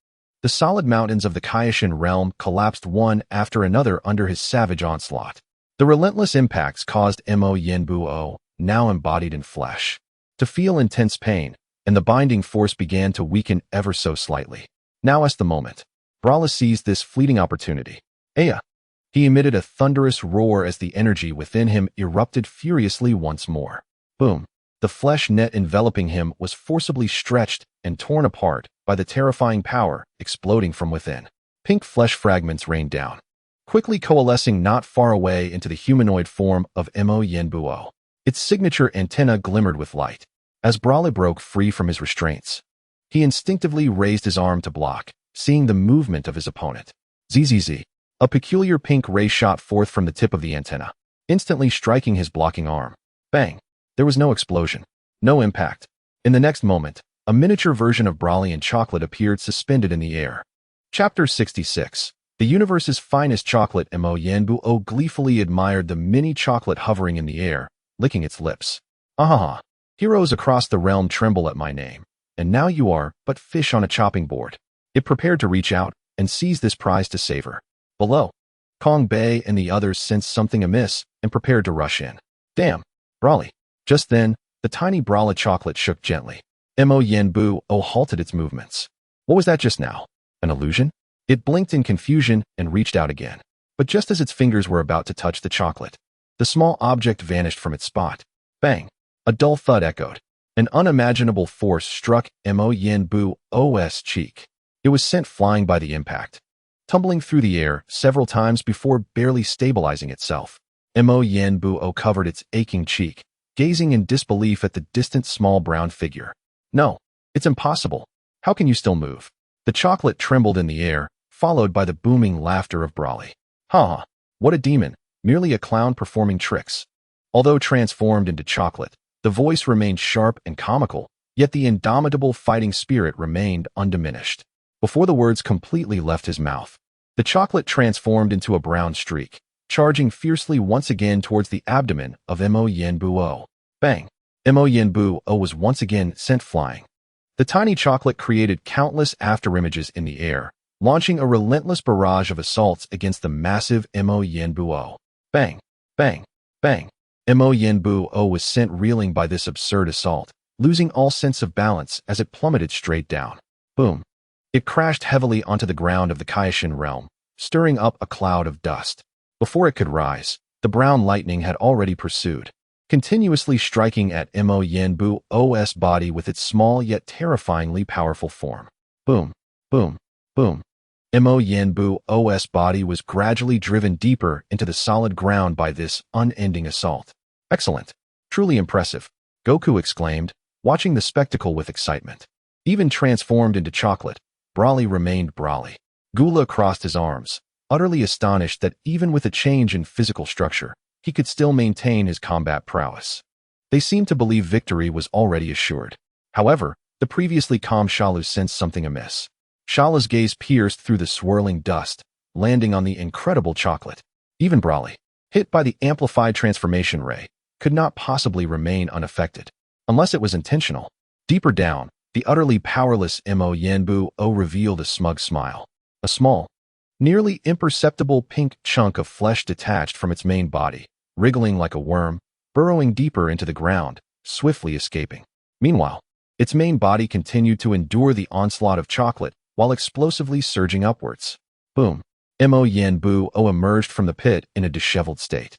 The solid mountains of the Kaioshin realm collapsed one after another under his savage onslaught. The relentless impacts caused Mo Yenbuo, now embodied in flesh, to feel intense pain, and the binding force began to weaken ever so slightly. Now is the moment. Broly seized this fleeting opportunity. Aya! He emitted a thunderous roar as the energy within him erupted furiously once more. Boom! The flesh net enveloping him was forcibly stretched and torn apart by the terrifying power exploding from within. Pink flesh fragments rained down, quickly coalescing not far away into the humanoid form of Mo Yenbuo. Its signature antenna glimmered with light. As Broly broke free from his restraints, he instinctively raised his arm to block, seeing the movement of his opponent. Zzz. A peculiar pink ray shot forth from the tip of the antenna, instantly striking his blocking arm. Bang! There was no explosion, no impact. In the next moment, a miniature version of Broly in chocolate appeared suspended in the air. Chapter 66. The universe's finest chocolate. Mo Yenbuo gleefully admired the mini chocolate hovering in the air, licking its lips. Ahaha! Heroes across the realm tremble at my name, and now you are but fish on a chopping board. It prepared to reach out and seize this prize to savor. Below, Kong Bei and the others sensed something amiss and prepared to rush in. Damn, Broly. Just then, the tiny Broly chocolate shook gently. Mo Yenbuo halted its movements. What was that just now? An illusion? It blinked in confusion and reached out again. But just as its fingers were about to touch the chocolate, the small object vanished from its spot. Bang! A dull thud echoed. An unimaginable force struck Mo Yenbuo's cheek. It was sent flying by the impact, tumbling through the air several times before barely stabilizing itself. Mo Yenbuo covered its aching cheek, gazing in disbelief at the distant small brown figure. No, it's impossible. How can you still move? The chocolate trembled in the air, followed by the booming laughter of Broly. Ha! What a demon, merely a clown performing tricks. Although transformed into chocolate, the voice remained sharp and comical, yet the indomitable fighting spirit remained undiminished. Before the words completely left his mouth, the chocolate transformed into a brown streak, charging fiercely once again towards the abdomen of Mo Yenbuo. Bang! Mo Yenbuo was once again sent flying. The tiny chocolate created countless afterimages in the air, launching a relentless barrage of assaults against the massive Mo Yanbuo. Bang, bang, bang. Mo Yanbuo was sent reeling by this absurd assault, losing all sense of balance as it plummeted straight down. Boom. It crashed heavily onto the ground of the Kaioshin realm, stirring up a cloud of dust. Before it could rise, the brown lightning had already pursued, continuously striking at Mo Yanbuo's body with its small yet terrifyingly powerful form. Boom, boom, boom. Mo Yanbuo's body was gradually driven deeper into the solid ground by this unending assault. Excellent. Truly impressive, Goku exclaimed, watching the spectacle with excitement. Even transformed into chocolate, Broly remained Broly. Gula crossed his arms, utterly astonished that even with a change in physical structure, he could still maintain his combat prowess. They seemed to believe victory was already assured. However, the previously calm Shalu sensed something amiss. Shalu's gaze pierced through the swirling dust, landing on the incredible chocolate. Even Broly, hit by the amplified transformation ray, could not possibly remain unaffected, unless it was intentional. Deeper down, the utterly powerless Mo Yanbuo revealed a smug smile. A small, nearly imperceptible pink chunk of flesh detached from its main body, wriggling like a worm, burrowing deeper into the ground, swiftly escaping. Meanwhile, its main body continued to endure the onslaught of chocolate while explosively surging upwards. Boom. Mo Yanbuo emerged from the pit in a disheveled state,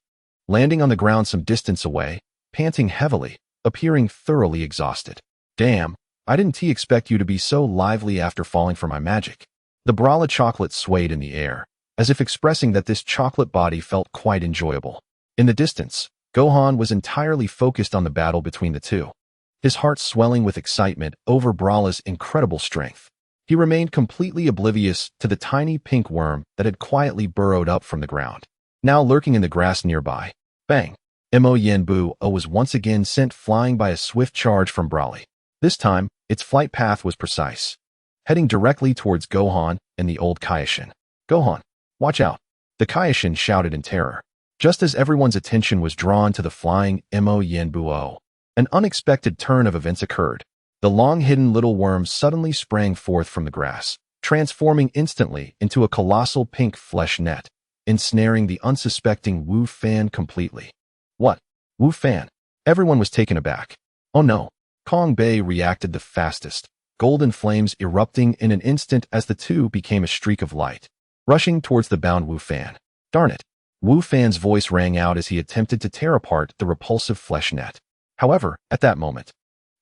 landing on the ground some distance away, panting heavily, appearing thoroughly exhausted. Damn, I didn't expect you to be so lively after falling for my magic. The Brala chocolate swayed in the air, as if expressing that this chocolate body felt quite enjoyable. In the distance, Gohan was entirely focused on the battle between the two, his heart swelling with excitement over Brala's incredible strength. He remained completely oblivious to the tiny pink worm that had quietly burrowed up from the ground, now lurking in the grass nearby. Bang! Mo Yanbuo was once again sent flying by a swift charge from Broly. This time, its flight path was precise, heading directly towards Gohan and the old Kaioshin. Gohan, watch out! The Kaioshin shouted in terror. Just as everyone's attention was drawn to the flying Mo Yanbuo, an unexpected turn of events occurred. The long-hidden little worm suddenly sprang forth from the grass, transforming instantly into a colossal pink flesh net, ensnaring the unsuspecting Wu Fan completely. What? Wu Fan? Everyone was taken aback. Oh no! Kong Bei reacted the fastest, golden flames erupting in an instant as the two became a streak of light, rushing towards the bound Wu Fan. Darn it! Wu Fan's voice rang out as he attempted to tear apart the repulsive flesh net. However, at that moment,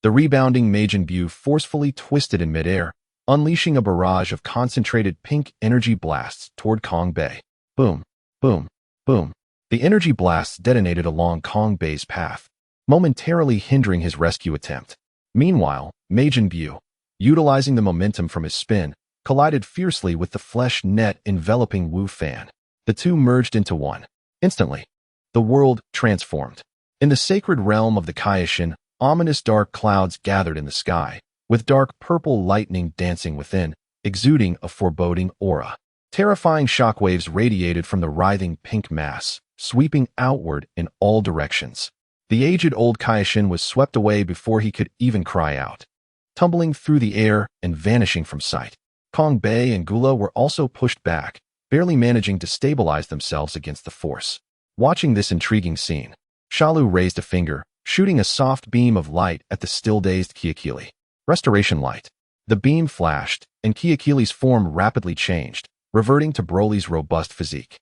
the rebounding Majin Buu forcefully twisted in midair, unleashing a barrage of concentrated pink energy blasts toward Kong Bei. Boom, boom, boom. The energy blasts detonated along Kong Bei's path, momentarily hindering his rescue attempt. Meanwhile, Majin Buu, utilizing the momentum from his spin, collided fiercely with the flesh net enveloping Wu Fan. The two merged into one. Instantly, the world transformed. In the sacred realm of the Kaioshin, ominous dark clouds gathered in the sky, with dark purple lightning dancing within, exuding a foreboding aura. Terrifying shockwaves radiated from the writhing pink mass, sweeping outward in all directions. The aged old Kaioshin was swept away before he could even cry out, tumbling through the air and vanishing from sight. Kong Bei and Gula were also pushed back, barely managing to stabilize themselves against the force. Watching this intriguing scene, Shalu raised a finger, shooting a soft beam of light at the still-dazed Kyakili. Restoration light. The beam flashed, and Kyakili's form rapidly changed, reverting to Broly's robust physique.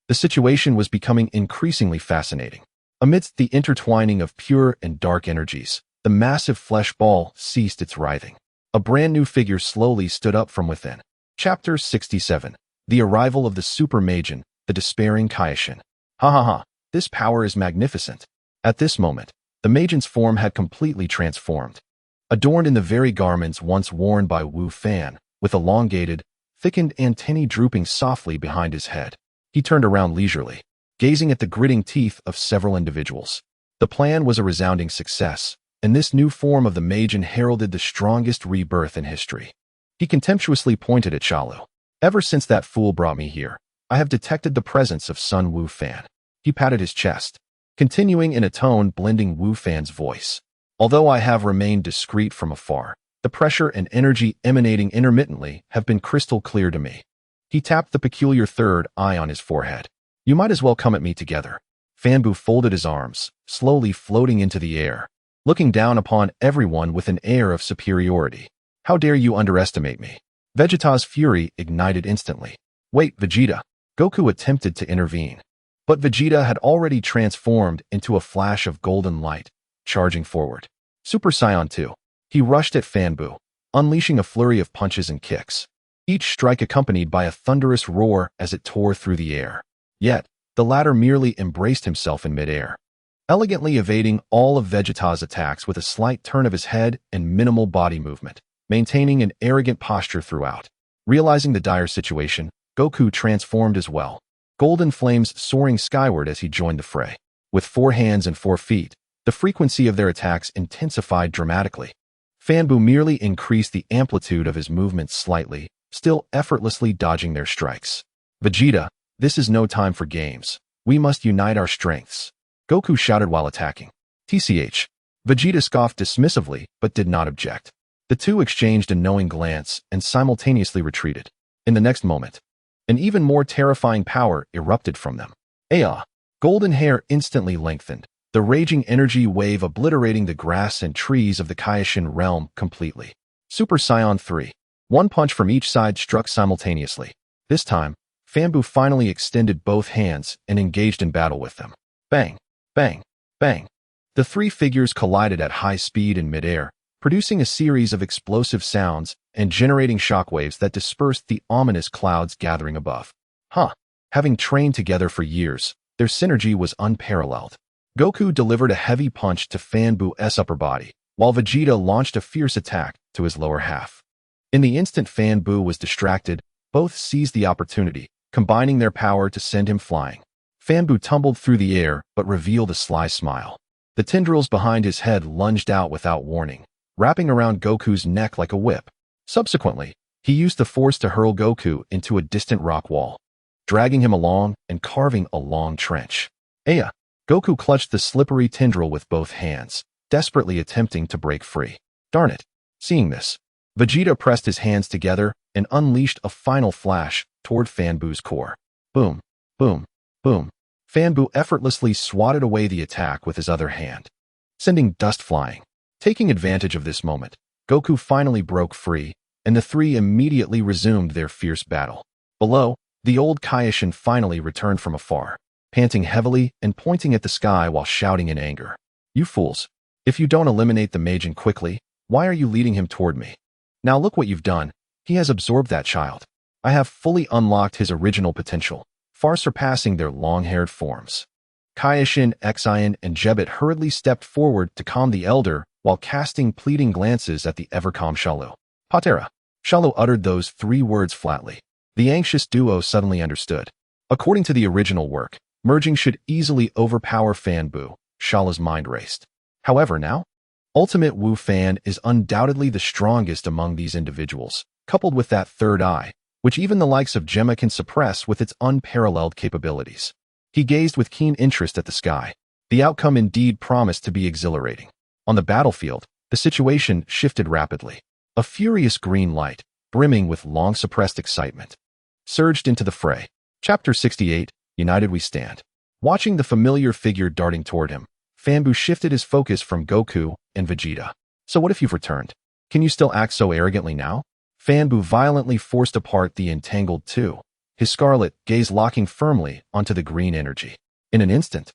The situation was becoming increasingly fascinating. Amidst the intertwining of pure and dark energies, the massive flesh ball ceased its writhing. A brand new figure slowly stood up from within. Chapter 67. The arrival of the Super Majin, the despairing Kaioshin. Ha ha ha, this power is magnificent. At this moment, the Majin's form had completely transformed. Adorned in the very garments once worn by Wu Fan, with elongated, thickened antennae drooping softly behind his head, he turned around leisurely, gazing at the gritting teeth of several individuals. The plan was a resounding success, and this new form of the Majin heralded the strongest rebirth in history. He contemptuously pointed at Shalu. Ever since that fool brought me here, I have detected the presence of Sun Wu Fan. He patted his chest, continuing in a tone blending Wu Fan's voice. Although I have remained discreet from afar, The pressure and energy emanating intermittently have been crystal clear to me. He tapped the peculiar third eye on his forehead. You might as well come at me together. Fanbu folded his arms, slowly floating into the air, looking down upon everyone with an air of superiority. How dare you underestimate me? Vegeta's fury ignited instantly. Wait, Vegeta. Goku attempted to intervene. But Vegeta had already transformed into a flash of golden light, charging forward. Super Saiyan 2. He rushed at Fanbu, unleashing a flurry of punches and kicks, each strike accompanied by a thunderous roar as it tore through the air. Yet, the latter merely embraced himself in midair, elegantly evading all of Vegeta's attacks with a slight turn of his head and minimal body movement, maintaining an arrogant posture throughout. Realizing the dire situation, Goku transformed as well, golden flames soaring skyward as he joined the fray. With 4 hands and 4 feet, the frequency of their attacks intensified dramatically. Fanbu merely increased the amplitude of his movements slightly, still effortlessly dodging their strikes. Vegeta, this is no time for games. We must unite our strengths. Goku shouted while attacking. TCH. Vegeta scoffed dismissively, but did not object. The two exchanged a knowing glance and simultaneously retreated. In the next moment, an even more terrifying power erupted from them. Aya! Golden hair instantly lengthened, the raging energy wave obliterating the grass and trees of the Kaioshin realm completely. Super Saiyan 3. One punch from each side struck simultaneously. This time, Fanbu finally extended both hands and engaged in battle with them. Bang! Bang! Bang! The 3 figures collided at high speed in midair, producing a series of explosive sounds and generating shockwaves that dispersed the ominous clouds gathering above. Having trained together for years, their synergy was unparalleled. Goku delivered a heavy punch to Fanbu's upper body, while Vegeta launched a fierce attack to his lower half. In the instant Fanbu was distracted, both seized the opportunity, combining their power to send him flying. Fanbu tumbled through the air but revealed a sly smile. The tendrils behind his head lunged out without warning, wrapping around Goku's neck like a whip. Subsequently, he used the force to hurl Goku into a distant rock wall, dragging him along and carving a long trench. Aya! Goku clutched the slippery tendril with both hands, desperately attempting to break free. Darn it! Seeing this, Vegeta pressed his hands together and unleashed a final flash toward Fanbu's core. Boom! Boom! Boom! Fanbu effortlessly swatted away the attack with his other hand, sending dust flying. Taking advantage of this moment, Goku finally broke free, and the 3 immediately resumed their fierce battle. Below, the old Kaioshin finally returned from afar, panting heavily and pointing at the sky while shouting in anger. You fools! If you don't eliminate the Majin quickly, why are you leading him toward me? Now look what you've done. He has absorbed that child. I have fully unlocked his original potential, far surpassing their long-haired forms. Kaioshin, Xion, and Jebet hurriedly stepped forward to calm the elder while casting pleading glances at the ever-calm Shalu. Patera. Shalu uttered those 3 words flatly. The anxious duo suddenly understood. According to the original work, merging should easily overpower Fanbu. Shalu's mind raced. However, now, Ultimate Wu Fan is undoubtedly the strongest among these individuals, coupled with that third eye, which even the likes of Gemma can suppress with its unparalleled capabilities. He gazed with keen interest at the sky. The outcome indeed promised to be exhilarating. On the battlefield, the situation shifted rapidly. A furious green light, brimming with long-suppressed excitement, surged into the fray. Chapter 68, United We Stand. Watching the familiar figure darting toward him, Fanbu shifted his focus from Goku and Vegeta. So what if you've returned? Can you still act so arrogantly now? Fanbu violently forced apart the entangled 2, his scarlet gaze locking firmly onto the green energy. In an instant,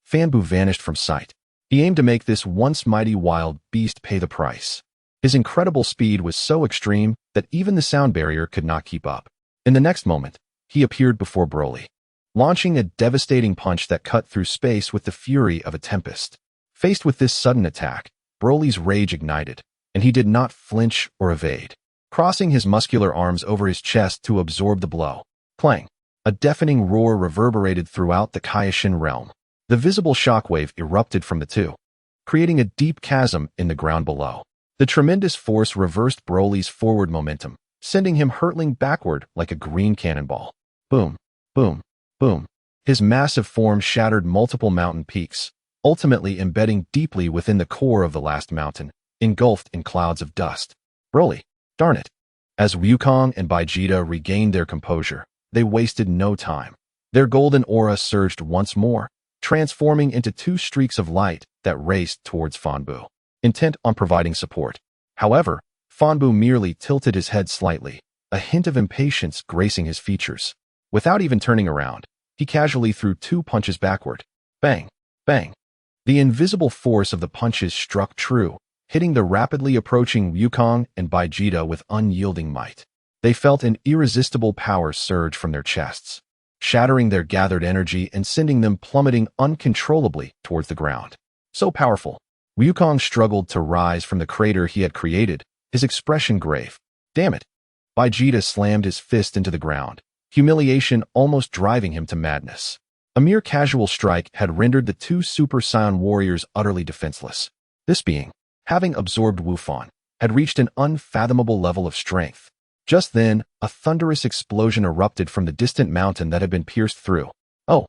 Fanbu vanished from sight. He aimed to make this once mighty wild beast pay the price. His incredible speed was so extreme that even the sound barrier could not keep up. In the next moment, he appeared before Broly, launching a devastating punch that cut through space with the fury of a tempest. Faced with this sudden attack, Broly's rage ignited, and he did not flinch or evade, crossing his muscular arms over his chest to absorb the blow. Clang! A deafening roar reverberated throughout the Kaioshin realm. The visible shockwave erupted from the 2, creating a deep chasm in the ground below. The tremendous force reversed Broly's forward momentum, sending him hurtling backward like a green cannonball. Boom! Boom! Boom! His massive form shattered multiple mountain peaks, ultimately embedding deeply within the core of the last mountain, engulfed in clouds of dust. Broly, darn it. As Wukong and Vegeta regained their composure, they wasted no time. Their golden aura surged once more, transforming into two streaks of light that raced towards Fanbu, intent on providing support. However, Fanbu merely tilted his head slightly, a hint of impatience gracing his features. Without even turning around, he casually threw two punches backward. Bang! Bang! The invisible force of the punches struck true, hitting the rapidly approaching Wukong and Vegeta with unyielding might. They felt an irresistible power surge from their chests, shattering their gathered energy and sending them plummeting uncontrollably towards the ground. So powerful, Wukong struggled to rise from the crater he had created, his expression grave. Damn it! Vegeta slammed his fist into the ground, humiliation almost driving him to madness. A mere casual strike had rendered the two Super Saiyan warriors utterly defenseless. This being, having absorbed Wufan, had reached an unfathomable level of strength. Just then, a thunderous explosion erupted from the distant mountain that had been pierced through. Oh!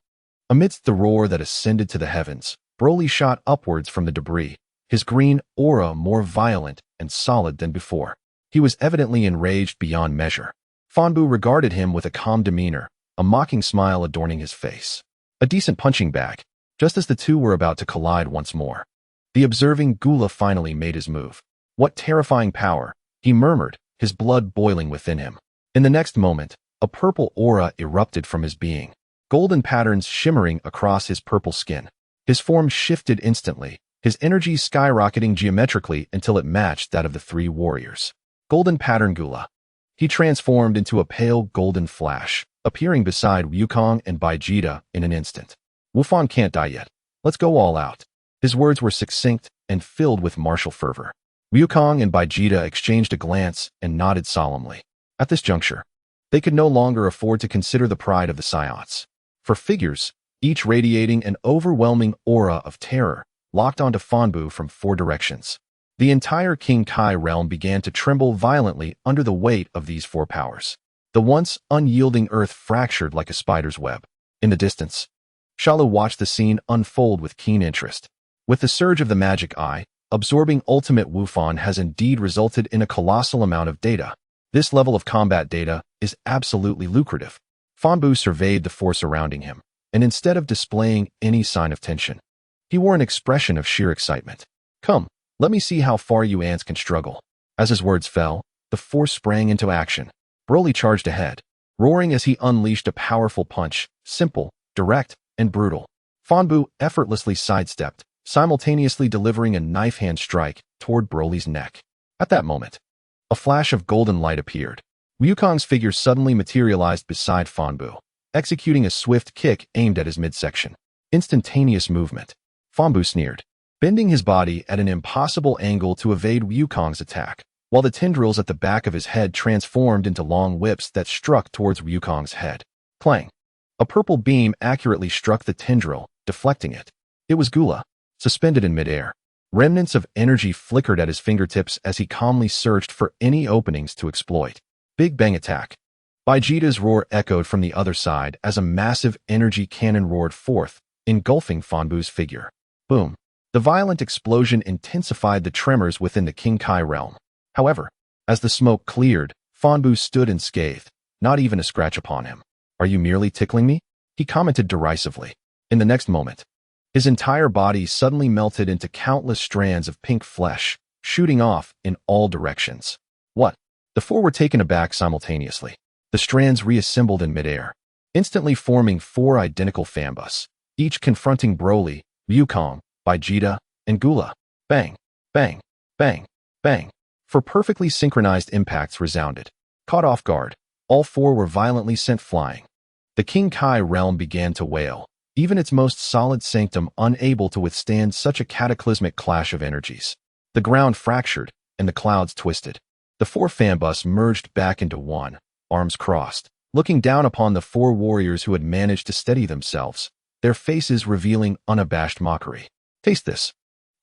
Amidst the roar that ascended to the heavens, Broly shot upwards from the debris, his green aura more violent and solid than before. He was evidently enraged beyond measure. Fanbu regarded him with a calm demeanor, a mocking smile adorning his face. A decent punching bag, just as the two were about to collide once more. The observing Gula finally made his move. What terrifying power, he murmured, his blood boiling within him. In the next moment, a purple aura erupted from his being, golden patterns shimmering across his purple skin. His form shifted instantly, his energy skyrocketing geometrically until it matched that of the three warriors. Golden pattern Gula. He transformed into a pale golden flash, appearing beside Wukong and Vegeta in an instant. Wufan can't die yet. Let's go all out. His words were succinct and filled with martial fervor. Wukong and Vegeta exchanged a glance and nodded solemnly. At this juncture, they could no longer afford to consider the pride of the Saiyans. For figures, each radiating an overwhelming aura of terror, locked onto Fanbu from four directions. The entire King Kai realm began to tremble violently under the weight of these four powers. The once unyielding earth fractured like a spider's web. In the distance, Shalu watched the scene unfold with keen interest. With the surge of the magic eye, absorbing ultimate Wufan has indeed resulted in a colossal amount of data. This level of combat data is absolutely lucrative. Fanbu surveyed the force surrounding him, and instead of displaying any sign of tension, he wore an expression of sheer excitement. Come, let me see how far you ants can struggle. As his words fell, the force sprang into action. Broly charged ahead, roaring as he unleashed a powerful punch, simple, direct, and brutal. Fanbu effortlessly sidestepped, simultaneously delivering a knife-hand strike toward Broly's neck. At that moment, a flash of golden light appeared. Wukong's figure suddenly materialized beside Fanbu, executing a swift kick aimed at his midsection. Instantaneous movement. Fanbu sneered, bending his body at an impossible angle to evade Wukong's attack, while the tendrils at the back of his head transformed into long whips that struck towards Wukong's head. Clang! A purple beam accurately struck the tendril, deflecting it. It was Gula, suspended in midair. Remnants of energy flickered at his fingertips as he calmly searched for any openings to exploit. Big bang attack. Vegeta's roar echoed from the other side as a massive energy cannon roared forth, engulfing Fanbu's figure. Boom. The violent explosion intensified the tremors within the King Kai realm. However, as the smoke cleared, Fanbu stood unscathed, not even a scratch upon him. Are you merely tickling me? He commented derisively. In the next moment, his entire body suddenly melted into countless strands of pink flesh, shooting off in all directions. What? The four were taken aback simultaneously. The strands reassembled in midair, instantly forming four identical fambus, each confronting Broly, Wukong, Vegeta, and Gula. Bang, bang, bang, bang. Four perfectly synchronized impacts resounded. Caught off guard, all four were violently sent flying. The King Kai realm began to wail, even its most solid sanctum unable to withstand such a cataclysmic clash of energies. The ground fractured, and the clouds twisted. The four fambus merged back into one, arms crossed, looking down upon the four warriors who had managed to steady themselves, their faces revealing unabashed mockery. Taste this.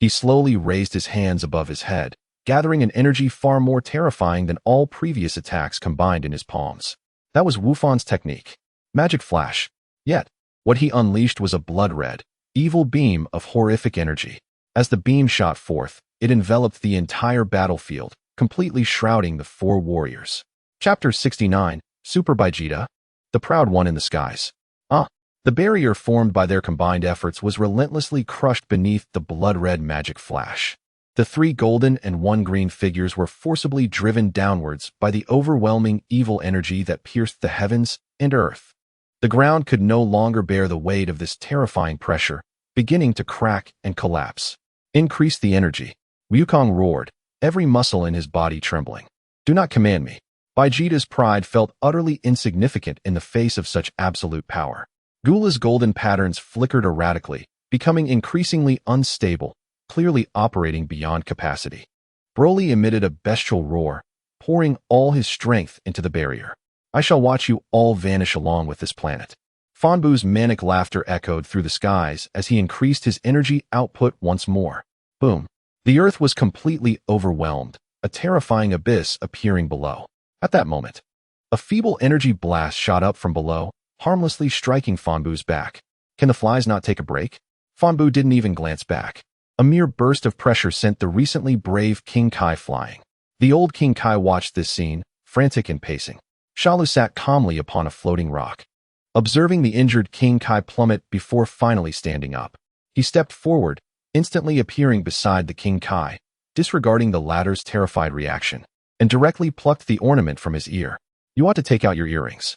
He slowly raised his hands above his head, gathering an energy far more terrifying than all previous attacks combined in his palms. That was Wufan's technique. Magic flash. Yet, what he unleashed was a blood-red, evil beam of horrific energy. As the beam shot forth, it enveloped the entire battlefield, completely shrouding the four warriors. Chapter 69, Super Vegeta, the proud one in the skies. The barrier formed by their combined efforts was relentlessly crushed beneath the blood-red magic flash. The three golden and one green figures were forcibly driven downwards by the overwhelming evil energy that pierced the heavens and earth. The ground could no longer bear the weight of this terrifying pressure, beginning to crack and collapse. Increase the energy. Wukong roared, every muscle in his body trembling. Do not command me. Vegeta's pride felt utterly insignificant in the face of such absolute power. Gula's golden patterns flickered erratically, becoming increasingly unstable, clearly operating beyond capacity. Broly emitted a bestial roar, pouring all his strength into the barrier. I shall watch you all vanish along with this planet. Fanbu's manic laughter echoed through the skies as he increased his energy output once more. Boom. The earth was completely overwhelmed, a terrifying abyss appearing below. At that moment, a feeble energy blast shot up from below, harmlessly striking Fanbu's back. Can the flies not take a break? Fanbu didn't even glance back. A mere burst of pressure sent the recently brave King Kai flying. The old King Kai watched this scene, frantic and pacing. Shalu sat calmly upon a floating rock, observing the injured King Kai plummet before finally standing up. He stepped forward, instantly appearing beside the King Kai, disregarding the latter's terrified reaction, and directly plucked the ornament from his ear. You ought to take out your earrings.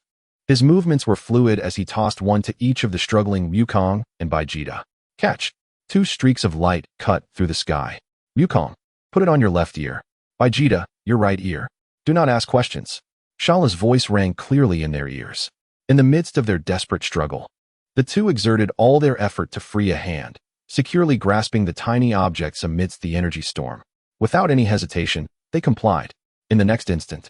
His movements were fluid as he tossed one to each of the struggling Wukong and Vegeta. Catch. Two streaks of light cut through the sky. Wukong, put it on your left ear. Vegeta, your right ear. Do not ask questions. Shalu's voice rang clearly in their ears. In the midst of their desperate struggle, the two exerted all their effort to free a hand, securely grasping the tiny objects amidst the energy storm. Without any hesitation, they complied. In the next instant,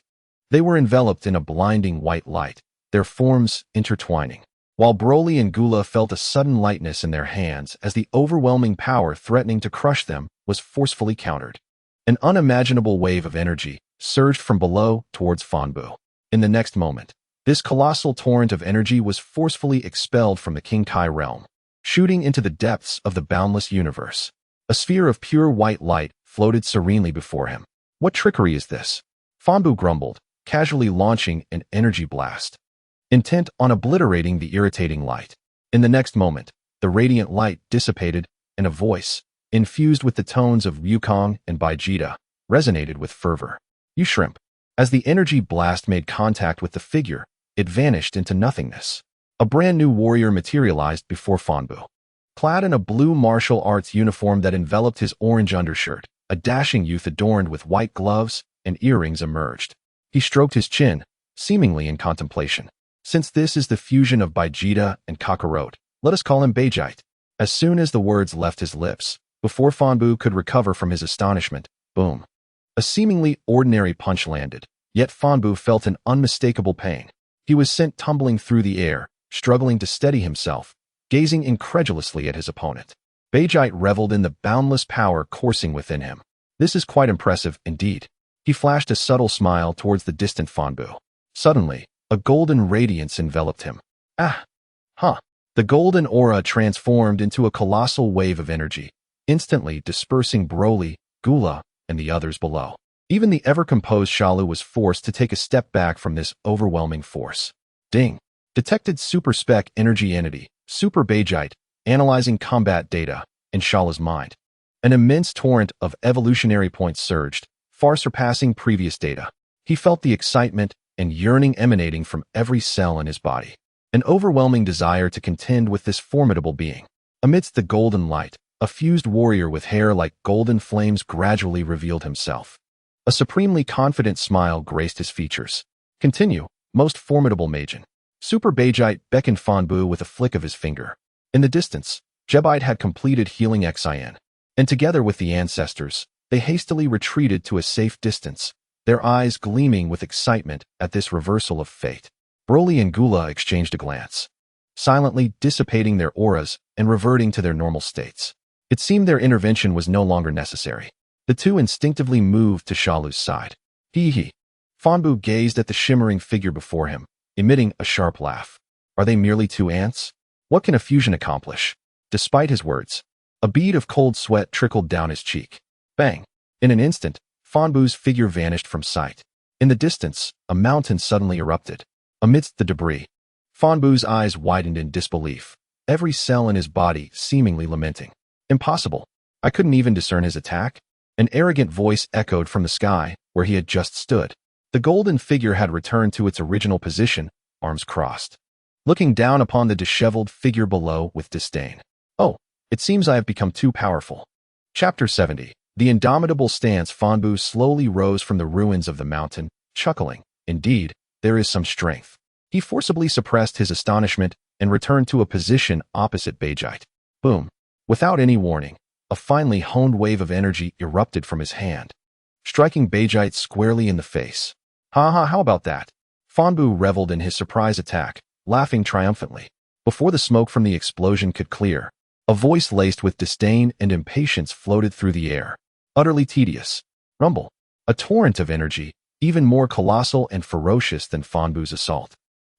they were enveloped in a blinding white light, their forms intertwining, while Broly and Gula felt a sudden lightness in their hands as the overwhelming power threatening to crush them was forcefully countered. An unimaginable wave of energy surged from below towards Fanbu. In the next moment, this colossal torrent of energy was forcefully expelled from the King Kai realm, shooting into the depths of the boundless universe. A sphere of pure white light floated serenely before him. What trickery is this? Fanbu grumbled, casually launching an energy blast, intent on obliterating the irritating light. In the next moment, the radiant light dissipated, and a voice, infused with the tones of Wukong and Vegeta, resonated with fervor. You shrimp. As the energy blast made contact with the figure, it vanished into nothingness. A brand new warrior materialized before Fanbu. Clad in a blue martial arts uniform that enveloped his orange undershirt, a dashing youth adorned with white gloves and earrings emerged. He stroked his chin, seemingly in contemplation. Since this is the fusion of Vegeta and Kakarot, let us call him Vegeta. As soon as the words left his lips, before Fanbu could recover from his astonishment, boom. A seemingly ordinary punch landed, yet Fanbu felt an unmistakable pain. He was sent tumbling through the air, struggling to steady himself, gazing incredulously at his opponent. Vegeta reveled in the boundless power coursing within him. This is quite impressive indeed. He flashed a subtle smile towards the distant Fanbu. Suddenly, a golden radiance enveloped him. The golden aura transformed into a colossal wave of energy, instantly dispersing Broly, Gula, and the others below. Even the ever-composed Shalu was forced to take a step back from this overwhelming force. Ding. Detected Super Spec Energy Entity, Super Vegeta, analyzing combat data, in Shalu's mind. An immense torrent of evolutionary points surged, far surpassing previous data. He felt the excitement and yearning emanating from every cell in his body. An overwhelming desire to contend with this formidable being. Amidst the golden light, a fused warrior with hair like golden flames gradually revealed himself. A supremely confident smile graced his features. Continue, most formidable Majin. Super Vegeta beckoned Fanbu with a flick of his finger. In the distance, Jebite had completed healing Xian, and together with the ancestors, they hastily retreated to a safe distance, their eyes gleaming with excitement at this reversal of fate. Broly and Gula exchanged a glance, silently dissipating their auras and reverting to their normal states. It seemed their intervention was no longer necessary. The two instinctively moved to Shalu's side. Hee. Fanbu gazed at the shimmering figure before him, emitting a sharp laugh. Are they merely two ants? What can a fusion accomplish? Despite his words, a bead of cold sweat trickled down his cheek. Bang! In an instant, Fanbu's figure vanished from sight. In the distance, a mountain suddenly erupted. Amidst the debris, Fanbu's eyes widened in disbelief, every cell in his body seemingly lamenting. Impossible. I couldn't even discern his attack. An arrogant voice echoed from the sky, where he had just stood. The golden figure had returned to its original position, arms crossed, looking down upon the disheveled figure below with disdain. Oh, it seems I have become too powerful. Chapter 70. The indomitable stance. Fanbu slowly rose from the ruins of the mountain, chuckling. Indeed, there is some strength. He forcibly suppressed his astonishment and returned to a position opposite Bajite. Boom. Without any warning, a finely honed wave of energy erupted from his hand, striking Bajite squarely in the face. How about that? Fanbu reveled in his surprise attack, laughing triumphantly. Before the smoke from the explosion could clear, a voice laced with disdain and impatience floated through the air. Utterly tedious. Rumble. A torrent of energy, even more colossal and ferocious than Fanbu's assault,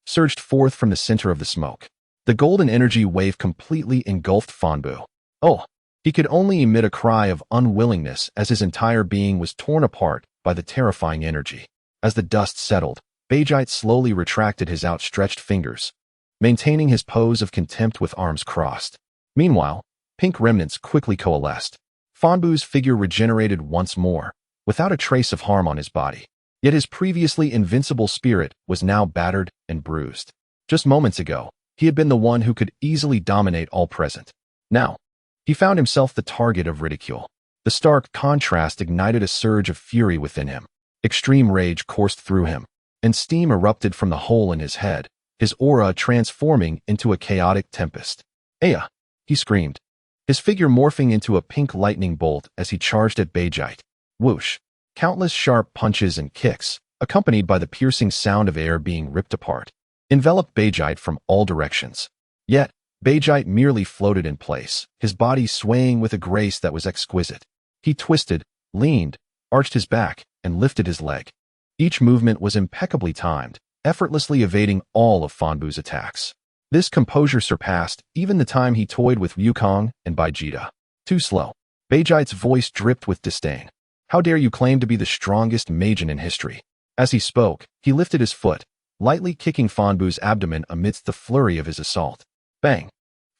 surged forth from the center of the smoke. The golden energy wave completely engulfed Fanbu. Oh! He could only emit a cry of unwillingness as his entire being was torn apart by the terrifying energy. As the dust settled, Bajite slowly retracted his outstretched fingers, maintaining his pose of contempt with arms crossed. Meanwhile, pink remnants quickly coalesced. Fanbu's figure regenerated once more, without a trace of harm on his body. Yet his previously invincible spirit was now battered and bruised. Just moments ago, he had been the one who could easily dominate all present. Now, he found himself the target of ridicule. The stark contrast ignited a surge of fury within him. Extreme rage coursed through him, and steam erupted from the hole in his head, his aura transforming into a chaotic tempest. "Aya!" he screamed, his figure morphing into a pink lightning bolt as he charged at Bajite. Whoosh! Countless sharp punches and kicks, accompanied by the piercing sound of air being ripped apart, enveloped Bajite from all directions. Yet, Bajite merely floated in place, his body swaying with a grace that was exquisite. He twisted, leaned, arched his back, and lifted his leg. Each movement was impeccably timed, effortlessly evading all of Fanbu's attacks. This composure surpassed even the time he toyed with Wukong and Baijita. Too slow. Bajite's voice dripped with disdain. How dare you claim to be the strongest Majin in history? As he spoke, he lifted his foot, lightly kicking Fanbu's abdomen amidst the flurry of his assault. Bang!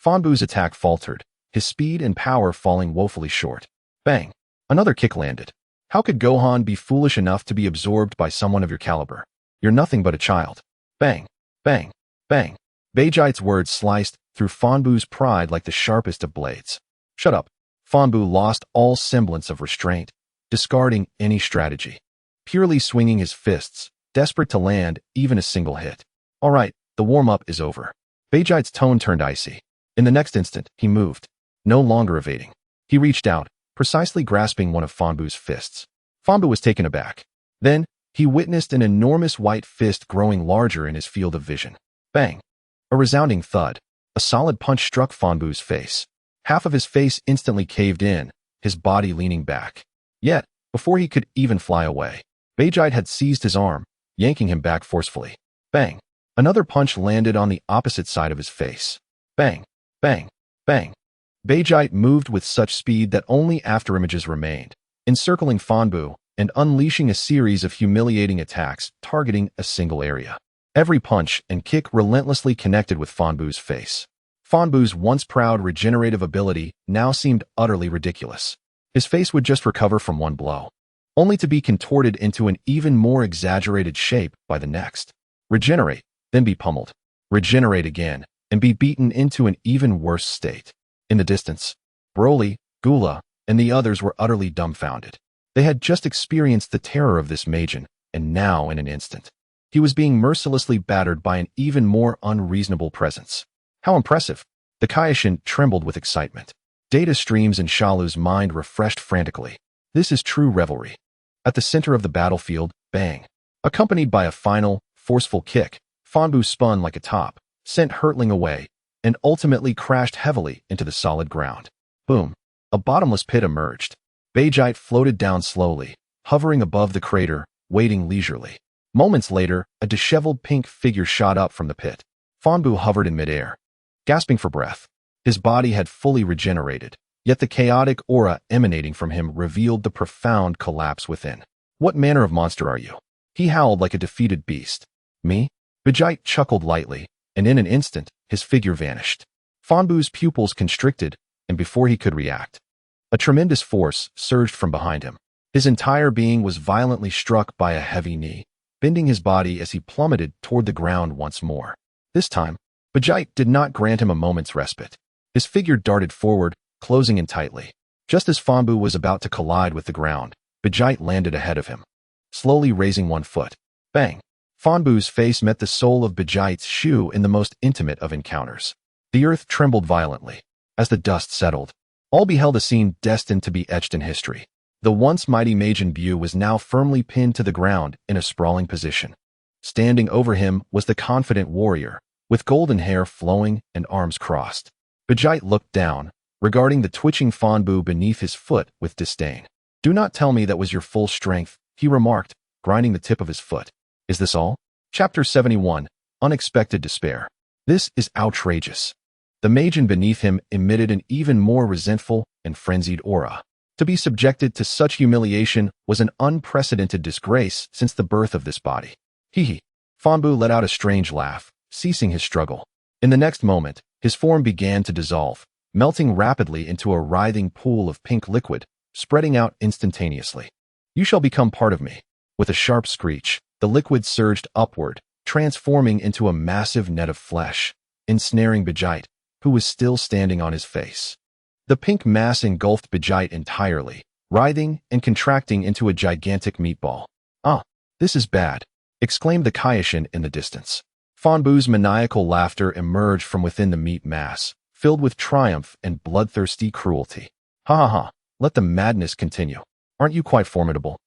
Fanbu's attack faltered, his speed and power falling woefully short. Bang! Another kick landed. How could Gohan be foolish enough to be absorbed by someone of your caliber? You're nothing but a child. Bang! Bang! Bang! Bajite's words sliced through Fanbu's pride like the sharpest of blades. Shut up. Fanbu lost all semblance of restraint, discarding any strategy, purely swinging his fists, desperate to land even a single hit. All right, the warm-up is over. Bajite's tone turned icy. In the next instant, he moved, no longer evading. He reached out, precisely grasping one of Fanbu's fists. Fanbu was taken aback. Then, he witnessed an enormous white fist growing larger in his field of vision. Bang! A resounding thud. A solid punch struck Fanbu's face. Half of his face instantly caved in, his body leaning back. Yet, before he could even fly away, Bajite had seized his arm, yanking him back forcefully. Bang! Another punch landed on the opposite side of his face. Bang! Bang! Bang! Bajite moved with such speed that only afterimages remained, encircling Fanbu and unleashing a series of humiliating attacks targeting a single area. Every punch and kick relentlessly connected with Fanbu's face. Fanbu's once proud regenerative ability now seemed utterly ridiculous. His face would just recover from one blow, only to be contorted into an even more exaggerated shape by the next. Regenerate, then be pummeled. Regenerate again, and be beaten into an even worse state. In the distance, Broly, Gula, and the others were utterly dumbfounded. They had just experienced the terror of this Majin, and now in an instant, he was being mercilessly battered by an even more unreasonable presence. How impressive! The Kaioshin trembled with excitement. Data streams in Shalu's mind refreshed frantically. This is true revelry. At the center of the battlefield, bang! Accompanied by a final, forceful kick, Fanbu spun like a top, sent hurtling away, and ultimately crashed heavily into the solid ground. Boom! A bottomless pit emerged. Bajite floated down slowly, hovering above the crater, waiting leisurely. Moments later, a disheveled pink figure shot up from the pit. Fanbu hovered in midair, gasping for breath. His body had fully regenerated, Yet the chaotic aura emanating from him revealed the profound collapse within. What manner of monster are you? He howled like a defeated beast. Me? Vegite chuckled lightly, and in an instant, his figure vanished. Fanbu's pupils constricted, and before he could react, a tremendous force surged from behind him. His entire being was violently struck by a heavy knee, bending his body as he plummeted toward the ground once more. This time, Vegite did not grant him a moment's respite. His figure darted forward, closing in tightly. Just as Fanbu was about to collide with the ground, Vegite landed ahead of him, slowly raising one foot. Bang! Fanbu's face met the sole of Vegite's shoe in the most intimate of encounters. The earth trembled violently. As the dust settled, all beheld a scene destined to be etched in history. The once mighty Majin Buu was now firmly pinned to the ground in a sprawling position. Standing over him was the confident warrior, with golden hair flowing and arms crossed. Vegite looked down, regarding the twitching Fanbu beneath his foot with disdain. "Do not tell me that was your full strength," he remarked, grinding the tip of his foot. "Is this all?" Chapter 71, Unexpected Despair. "This is outrageous." The Majin beneath him emitted an even more resentful and frenzied aura. To be subjected to such humiliation was an unprecedented disgrace since the birth of this body. Hee. Fanbu let out a strange laugh, ceasing his struggle. In the next moment, his form began to dissolve, melting rapidly into a writhing pool of pink liquid, spreading out instantaneously. "You shall become part of me." With a sharp screech, the liquid surged upward, transforming into a massive net of flesh, ensnaring Vegite, who was still standing on his face. The pink mass engulfed Vegite entirely, writhing and contracting into a gigantic meatball. "Ah, this is bad," exclaimed the Kaioshin in the distance. Fanbu's maniacal laughter emerged from within the meat mass, filled with triumph and bloodthirsty cruelty. "Ha ha ha, let the madness continue. Aren't you quite formidable?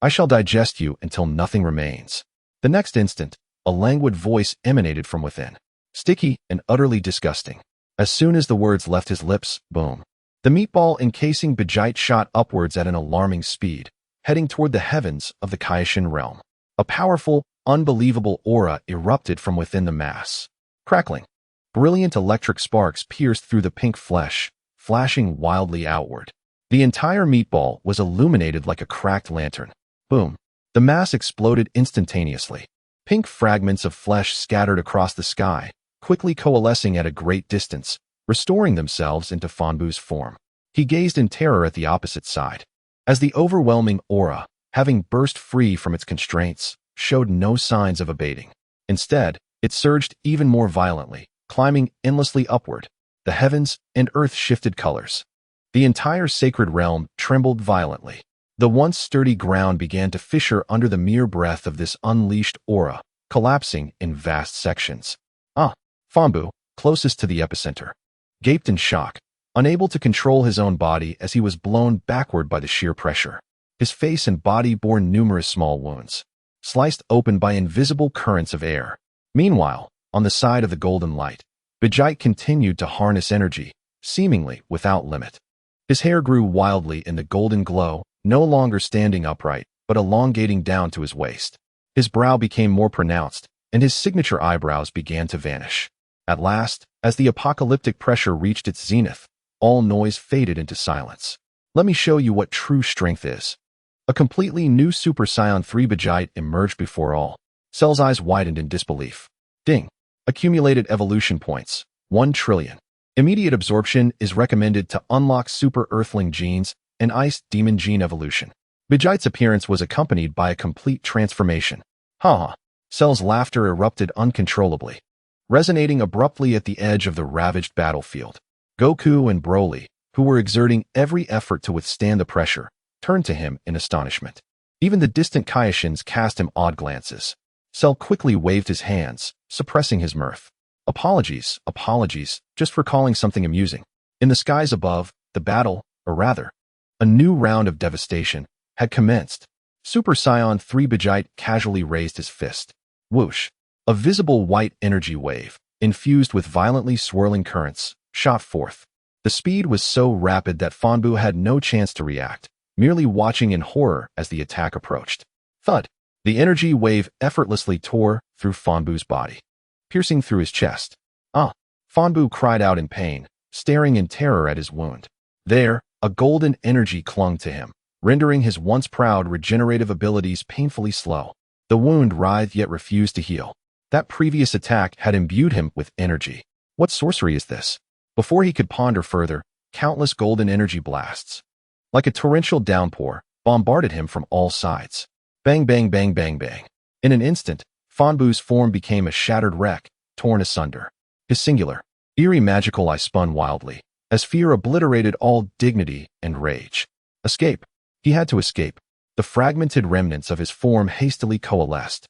I shall digest you until nothing remains." The next instant, a languid voice emanated from within, sticky and utterly disgusting. As soon as the words left his lips, boom. The meatball encasing Vegite shot upwards at an alarming speed, heading toward the heavens of the Kaioshin realm. A powerful, unbelievable aura erupted from within the mass. Crackling. Brilliant electric sparks pierced through the pink flesh, flashing wildly outward. The entire meatball was illuminated like a cracked lantern. Boom. The mass exploded instantaneously. Pink fragments of flesh scattered across the sky, quickly coalescing at a great distance, restoring themselves into Fanbu's form. He gazed in terror at the opposite side. As the overwhelming aura, having burst free from its constraints, showed no signs of abating. Instead, it surged even more violently, climbing endlessly upward. The heavens and earth shifted colors. The entire sacred realm trembled violently. The once sturdy ground began to fissure under the mere breath of this unleashed aura, collapsing in vast sections. Fanbu, closest to the epicenter, gaped in shock, unable to control his own body as he was blown backward by the sheer pressure. His face and body bore numerous small wounds, sliced open by invisible currents of air. Meanwhile, on the side of the golden light, Vegite continued to harness energy, seemingly without limit. His hair grew wildly in the golden glow, no longer standing upright, but elongating down to his waist. His brow became more pronounced, and his signature eyebrows began to vanish. At last, as the apocalyptic pressure reached its zenith, all noise faded into silence. "Let me show you what true strength is." A completely new Super Saiyan 3 Vegite emerged before all. Cell's eyes widened in disbelief. Ding. Accumulated evolution points, 1 trillion. Immediate absorption is recommended to unlock Super Earthling genes and Ice Demon gene evolution. Vegite's appearance was accompanied by a complete transformation. Ha ha. Cell's laughter erupted uncontrollably, resonating abruptly at the edge of the ravaged battlefield. Goku and Broly, who were exerting every effort to withstand the pressure, turned to him in astonishment. Even the distant Kaioshins cast him odd glances. Cell quickly waved his hands, suppressing his mirth. Apologies, just for calling something amusing. In the skies above, the battle, or rather, a new round of devastation, had commenced. Super Saiyan 3 Vegite casually raised his fist. Whoosh. A visible white energy wave, infused with violently swirling currents, shot forth. The speed was so rapid that Fanbu had no chance to react, merely watching in horror as the attack approached. Thud. The energy wave effortlessly tore through Fanbu's body, piercing through his chest. Fanbu cried out in pain, staring in terror at his wound. There, a golden energy clung to him, rendering his once proud regenerative abilities painfully slow. The wound writhed yet refused to heal. That previous attack had imbued him with energy. What sorcery is this? Before he could ponder further, countless golden energy blasts, like a torrential downpour, bombarded him from all sides. Bang, bang, bang, bang, bang. In an instant, Fanbu's form became a shattered wreck, torn asunder. His singular, eerie magical eye spun wildly, as fear obliterated all dignity and rage. Escape. He had to escape. The fragmented remnants of his form hastily coalesced,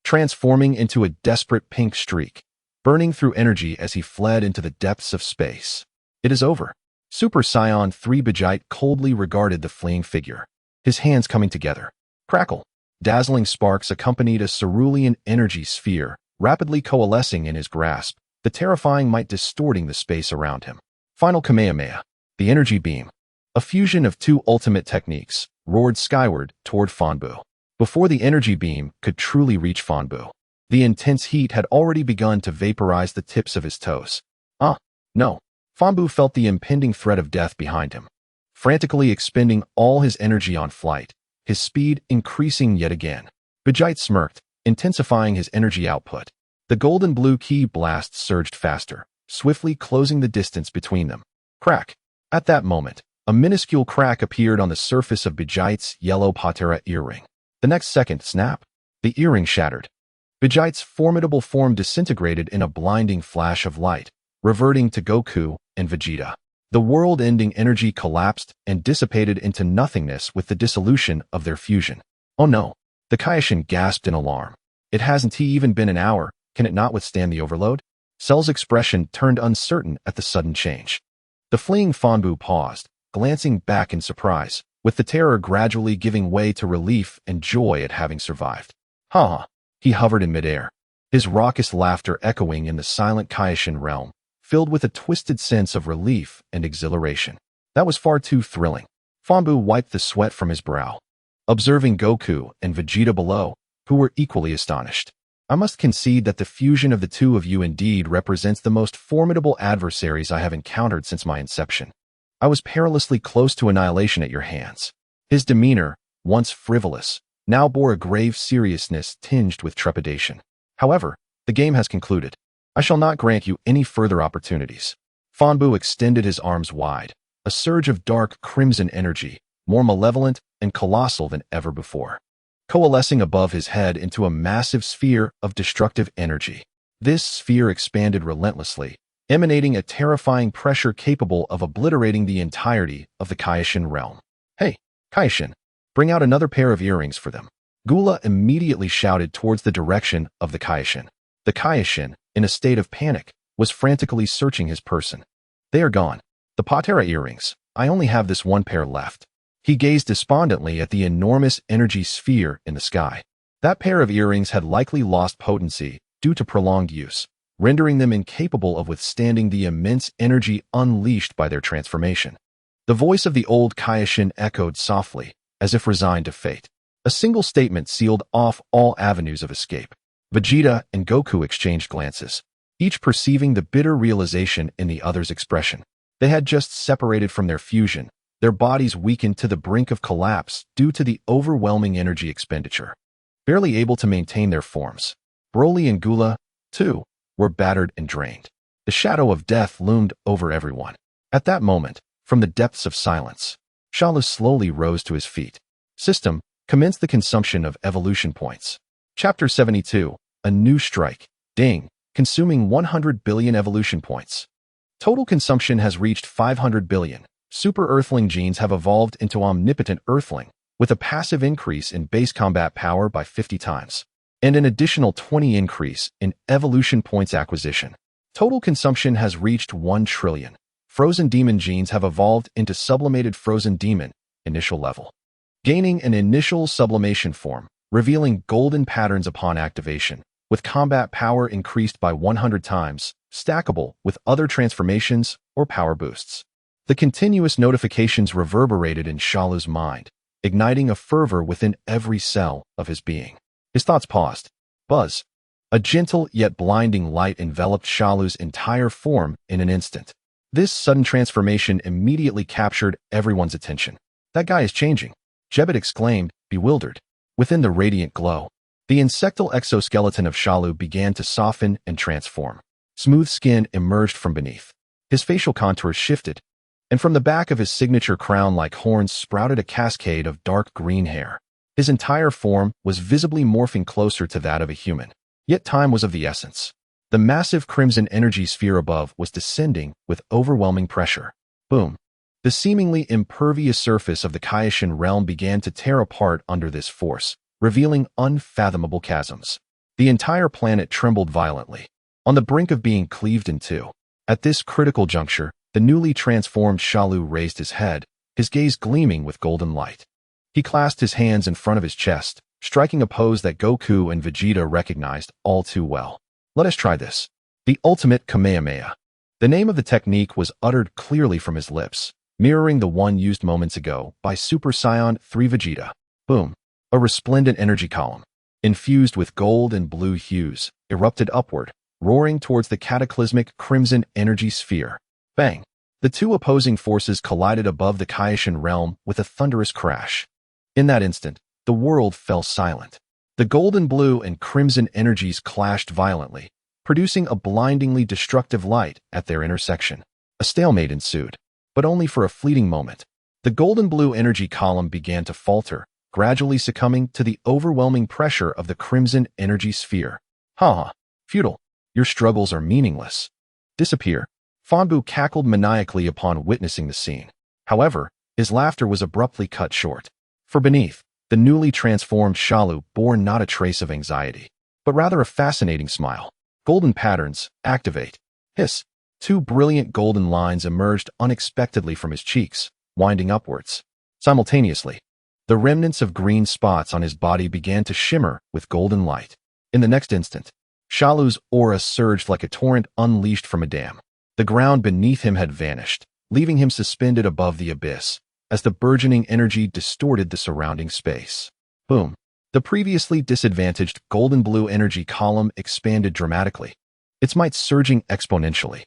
transforming into a desperate pink streak, burning through energy as he fled into the depths of space. It is over. Super Saiyan 3 Vegeta coldly regarded the fleeing figure, his hands coming together. Crackle. Dazzling sparks accompanied a cerulean energy sphere, rapidly coalescing in his grasp, the terrifying might distorting the space around him. Final Kamehameha. The energy beam, a fusion of two ultimate techniques, roared skyward toward Fanbu. Before the energy beam could truly reach Fanbu, the intense heat had already begun to vaporize the tips of his toes. No. Fanbu felt the impending threat of death behind him. Frantically expending all his energy on flight, his speed increasing yet again. Vegeta smirked, intensifying his energy output. The golden blue ki blast surged faster, swiftly closing the distance between them. Crack. At that moment, a minuscule crack appeared on the surface of Vegeta's yellow patera earring. The next second, snap. The earring shattered. Vegeta's formidable form disintegrated in a blinding flash of light, reverting to Goku and Vegeta. The world-ending energy collapsed and dissipated into nothingness with the dissolution of their fusion. Oh no! The Kaioshin gasped in alarm. It hasn't even been an hour, can it not withstand the overload? Cell's expression turned uncertain at the sudden change. The fleeing Fanbu paused, glancing back in surprise, with the terror gradually giving way to relief and joy at having survived. Ha! He hovered in midair, his raucous laughter echoing in the silent Kaioshin realm, filled with a twisted sense of relief and exhilaration. That was far too thrilling. Fanbu wiped the sweat from his brow, observing Goku and Vegeta below, who were equally astonished. I must concede that the fusion of the two of you indeed represents the most formidable adversaries I have encountered since my inception. I was perilously close to annihilation at your hands. His demeanor, once frivolous, now bore a grave seriousness tinged with trepidation. However, the game has concluded. I shall not grant you any further opportunities. Fanbu extended his arms wide, a surge of dark crimson energy, more malevolent and colossal than ever before, coalescing above his head into a massive sphere of destructive energy. This sphere expanded relentlessly, emanating a terrifying pressure capable of obliterating the entirety of the Kaioshin realm. Hey, Kaioshin, bring out another pair of earrings for them. Gula immediately shouted towards the direction of the Kaioshin. The Kaioshin, in a state of panic, was frantically searching his person. They are gone. The Patera earrings. I only have this one pair left. He gazed despondently at the enormous energy sphere in the sky. That pair of earrings had likely lost potency due to prolonged use, rendering them incapable of withstanding the immense energy unleashed by their transformation. The voice of the old Kaioshin echoed softly, as if resigned to fate. A single statement sealed off all avenues of escape. Vegeta and Goku exchanged glances, each perceiving the bitter realization in the other's expression. They had just separated from their fusion, their bodies weakened to the brink of collapse due to the overwhelming energy expenditure. Barely able to maintain their forms, Broly and Gula, too, were battered and drained. The shadow of death loomed over everyone. At that moment, from the depths of silence, Shalus slowly rose to his feet. System, commence the consumption of evolution points. Chapter 72, A New Strike. Ding, consuming 100 billion evolution points. Total consumption has reached 500 billion. Super Earthling genes have evolved into omnipotent Earthling, with a passive increase in base combat power by 50 times, and an additional 20 increase in evolution points acquisition. Total consumption has reached 1 trillion. Frozen Demon genes have evolved into Sublimated Frozen Demon, initial level, gaining an initial sublimation form, revealing golden patterns upon activation, with combat power increased by 100 times, stackable with other transformations or power boosts. The continuous notifications reverberated in Shalu's mind, igniting a fervor within every cell of his being. His thoughts paused. Buzz. A gentle yet blinding light enveloped Shalu's entire form in an instant. This sudden transformation immediately captured everyone's attention. That guy is changing, Jebet exclaimed, bewildered. Within the radiant glow, the insectal exoskeleton of Shalu began to soften and transform. Smooth skin emerged from beneath. His facial contours shifted, and from the back of his signature crown like horns sprouted a cascade of dark green hair. His entire form was visibly morphing closer to that of a human. Yet time was of the essence. The massive crimson energy sphere above was descending with overwhelming pressure. Boom. The seemingly impervious surface of the Kaioshin realm began to tear apart under this force, revealing unfathomable chasms. The entire planet trembled violently, on the brink of being cleaved in two. At this critical juncture, the newly transformed Shalu raised his head, his gaze gleaming with golden light. He clasped his hands in front of his chest, striking a pose that Goku and Vegeta recognized all too well. Let us try this. The ultimate Kamehameha. The name of the technique was uttered clearly from his lips, mirroring the one used moments ago by Super Saiyan 3 Vegeta. Boom. A resplendent energy column, infused with gold and blue hues, erupted upward, roaring towards the cataclysmic crimson energy sphere. Bang! The two opposing forces collided above the Kaioshin realm with a thunderous crash. In that instant, the world fell silent. The golden blue and crimson energies clashed violently, producing a blindingly destructive light at their intersection. A stalemate ensued, but only for a fleeting moment. The golden blue energy column began to falter, gradually succumbing to the overwhelming pressure of the crimson energy sphere. Ha! Futile. Your struggles are meaningless. Disappear. Fanbu cackled maniacally upon witnessing the scene. However, his laughter was abruptly cut short. For beneath, the newly transformed Shalu bore not a trace of anxiety, but rather a fascinating smile. Golden patterns, activate. Hiss. Two brilliant golden lines emerged unexpectedly from his cheeks, winding upwards. Simultaneously, the remnants of green spots on his body began to shimmer with golden light. In the next instant, Shalu's aura surged like a torrent unleashed from a dam. The ground beneath him had vanished, leaving him suspended above the abyss, as the burgeoning energy distorted the surrounding space. Boom. The previously disadvantaged golden blue energy column expanded dramatically, its might surging exponentially.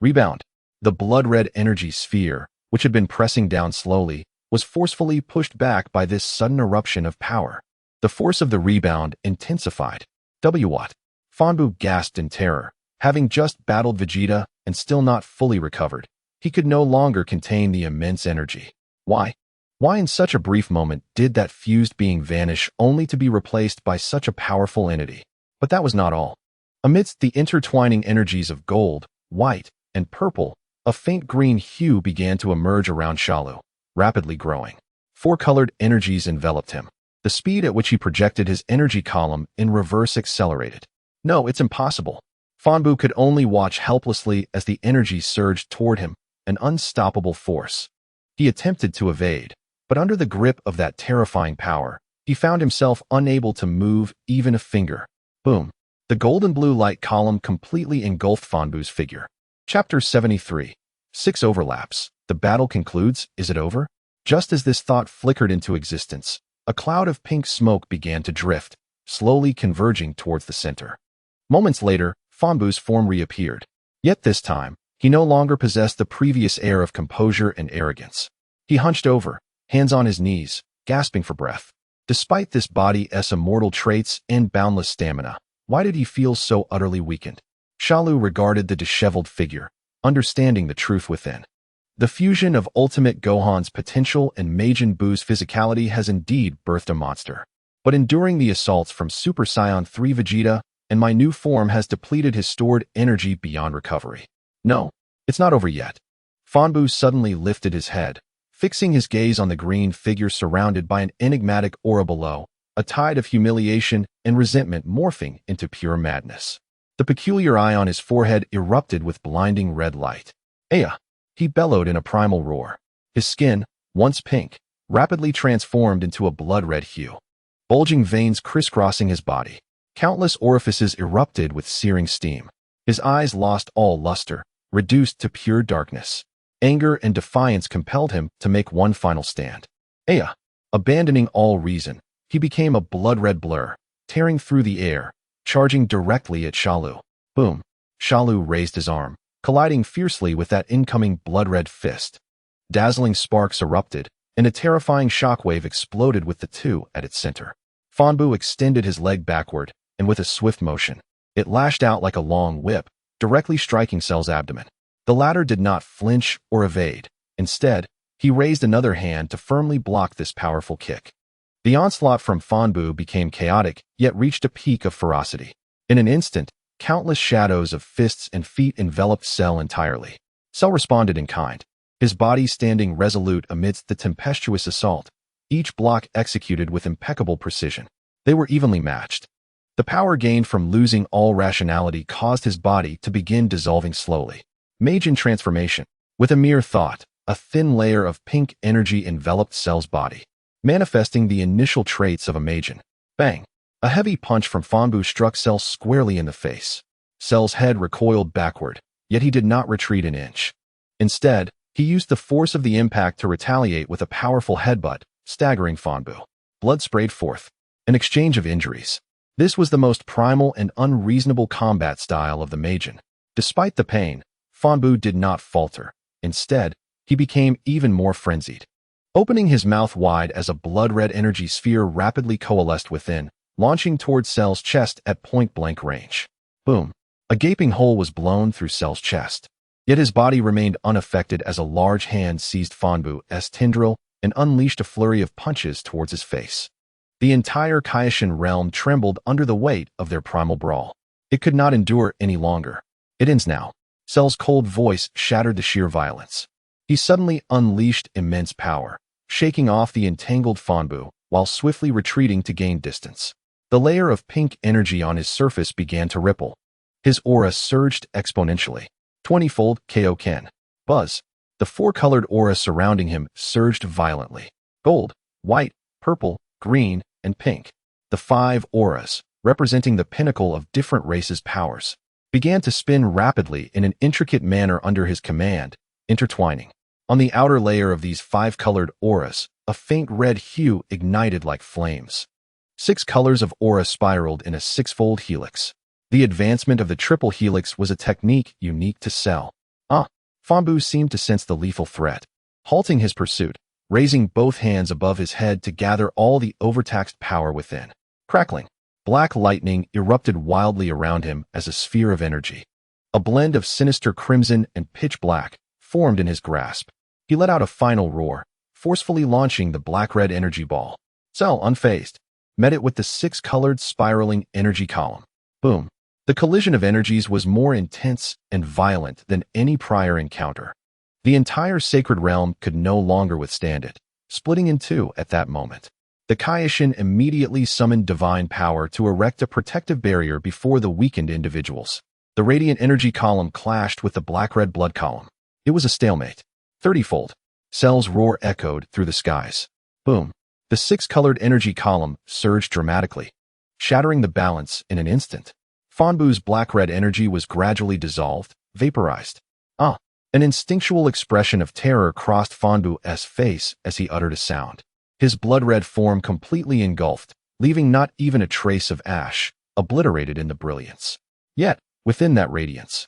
Rebound. The blood-red energy sphere, which had been pressing down slowly, was forcefully pushed back by this sudden eruption of power. The force of the rebound intensified. What? Fanbu gasped in terror. Having just battled Vegeta and still not fully recovered, he could no longer contain the immense energy. Why? Why in such a brief moment did that fused being vanish only to be replaced by such a powerful entity? But that was not all. Amidst the intertwining energies of gold, white, and purple, a faint green hue began to emerge around Shalu, rapidly growing. Four-colored energies enveloped him. The speed at which he projected his energy column in reverse accelerated. No, it's impossible. Fanbu could only watch helplessly as the energy surged toward him, an unstoppable force. He attempted to evade, but under the grip of that terrifying power, he found himself unable to move even a finger. Boom. The golden blue light column completely engulfed Fanbu's figure. Chapter 73. 6 overlaps. The battle concludes, is it over? Just as this thought flickered into existence, a cloud of pink smoke began to drift, slowly converging towards the center. Moments later, Fanbu's form reappeared. Yet this time, he no longer possessed the previous air of composure and arrogance. He hunched over, hands on his knees, gasping for breath. Despite this body's immortal traits and boundless stamina, why did he feel so utterly weakened? Shalu regarded the disheveled figure, understanding the truth within. The fusion of Ultimate Gohan's potential and Majin Buu's physicality has indeed birthed a monster. But enduring the assaults from Super Saiyan 3 Vegeta, and my new form has depleted his stored energy beyond recovery. No, it's not over yet. Fanbu suddenly lifted his head, fixing his gaze on the green figure surrounded by an enigmatic aura below, a tide of humiliation and resentment morphing into pure madness. The peculiar eye on his forehead erupted with blinding red light. Aya! He bellowed in a primal roar. His skin, once pink, rapidly transformed into a blood-red hue. Bulging veins crisscrossing his body. Countless orifices erupted with searing steam. His eyes lost all luster, reduced to pure darkness. Anger and defiance compelled him to make one final stand. Aya! Abandoning all reason, he became a blood-red blur, tearing through the air, charging directly at Shalu. Boom! Shalu raised his arm, colliding fiercely with that incoming blood-red fist. Dazzling sparks erupted, and a terrifying shockwave exploded with the two at its center. Fanbu extended his leg backward, and with a swift motion, it lashed out like a long whip, directly striking Cell's abdomen. The latter did not flinch or evade. Instead, he raised another hand to firmly block this powerful kick. The onslaught from Fanbu became chaotic, yet reached a peak of ferocity. In an instant, countless shadows of fists and feet enveloped Cell entirely. Cell responded in kind, his body standing resolute amidst the tempestuous assault, each block executed with impeccable precision. They were evenly matched. The power gained from losing all rationality caused his body to begin dissolving slowly. Majin transformation. With a mere thought, a thin layer of pink energy enveloped Cell's body, manifesting the initial traits of a Majin. Bang! A heavy punch from Fanbu struck Cell squarely in the face. Cell's head recoiled backward, yet he did not retreat an inch. Instead, he used the force of the impact to retaliate with a powerful headbutt, staggering Fanbu. Blood sprayed forth. An exchange of injuries. This was the most primal and unreasonable combat style of the Majin. Despite the pain, Fanbu did not falter. Instead, he became even more frenzied. Opening his mouth wide as a blood-red energy sphere rapidly coalesced within, launching toward Cell's chest at point-blank range. Boom! A gaping hole was blown through Cell's chest. Yet his body remained unaffected as a large hand seized Fanbu's tendril and unleashed a flurry of punches towards his face. The entire Kaioshin realm trembled under the weight of their primal brawl. It could not endure any longer. It ends now. Cell's cold voice shattered the sheer violence. He suddenly unleashed immense power, shaking off the entangled Fanbu while swiftly retreating to gain distance. The layer of pink energy on his surface began to ripple. His aura surged exponentially. 20-fold Kaioken. Buzz. The four-colored aura surrounding him surged violently. Gold, white, purple, green, and pink. The 5 auras, representing the pinnacle of different races' powers, began to spin rapidly in an intricate manner under his command, intertwining. On the outer layer of these 5-colored auras, a faint red hue ignited like flames. 6 colors of aura spiraled in a 6-fold helix. The advancement of the triple helix was a technique unique to Cell. Fanbu seemed to sense the lethal threat, halting his pursuit, raising both hands above his head to gather all the overtaxed power within. Crackling, black lightning erupted wildly around him as a sphere of energy. A blend of sinister crimson and pitch black formed in his grasp. He let out a final roar, forcefully launching the black-red energy ball. Cell, unfazed, met it with the 6-colored spiraling energy column. Boom! The collision of energies was more intense and violent than any prior encounter. The entire sacred realm could no longer withstand it, splitting in two at that moment. The Kaioshin immediately summoned divine power to erect a protective barrier before the weakened individuals. The radiant energy column clashed with the black-red blood column. It was a stalemate. 30-fold. Cell's roar echoed through the skies. Boom! The 6-colored energy column surged dramatically, shattering the balance in an instant. Fanbu's black-red energy was gradually dissolved, vaporized. An instinctual expression of terror crossed Fanbu's face as he uttered a sound. His blood-red form completely engulfed, leaving not even a trace of ash, obliterated in the brilliance. Yet, within that radiance,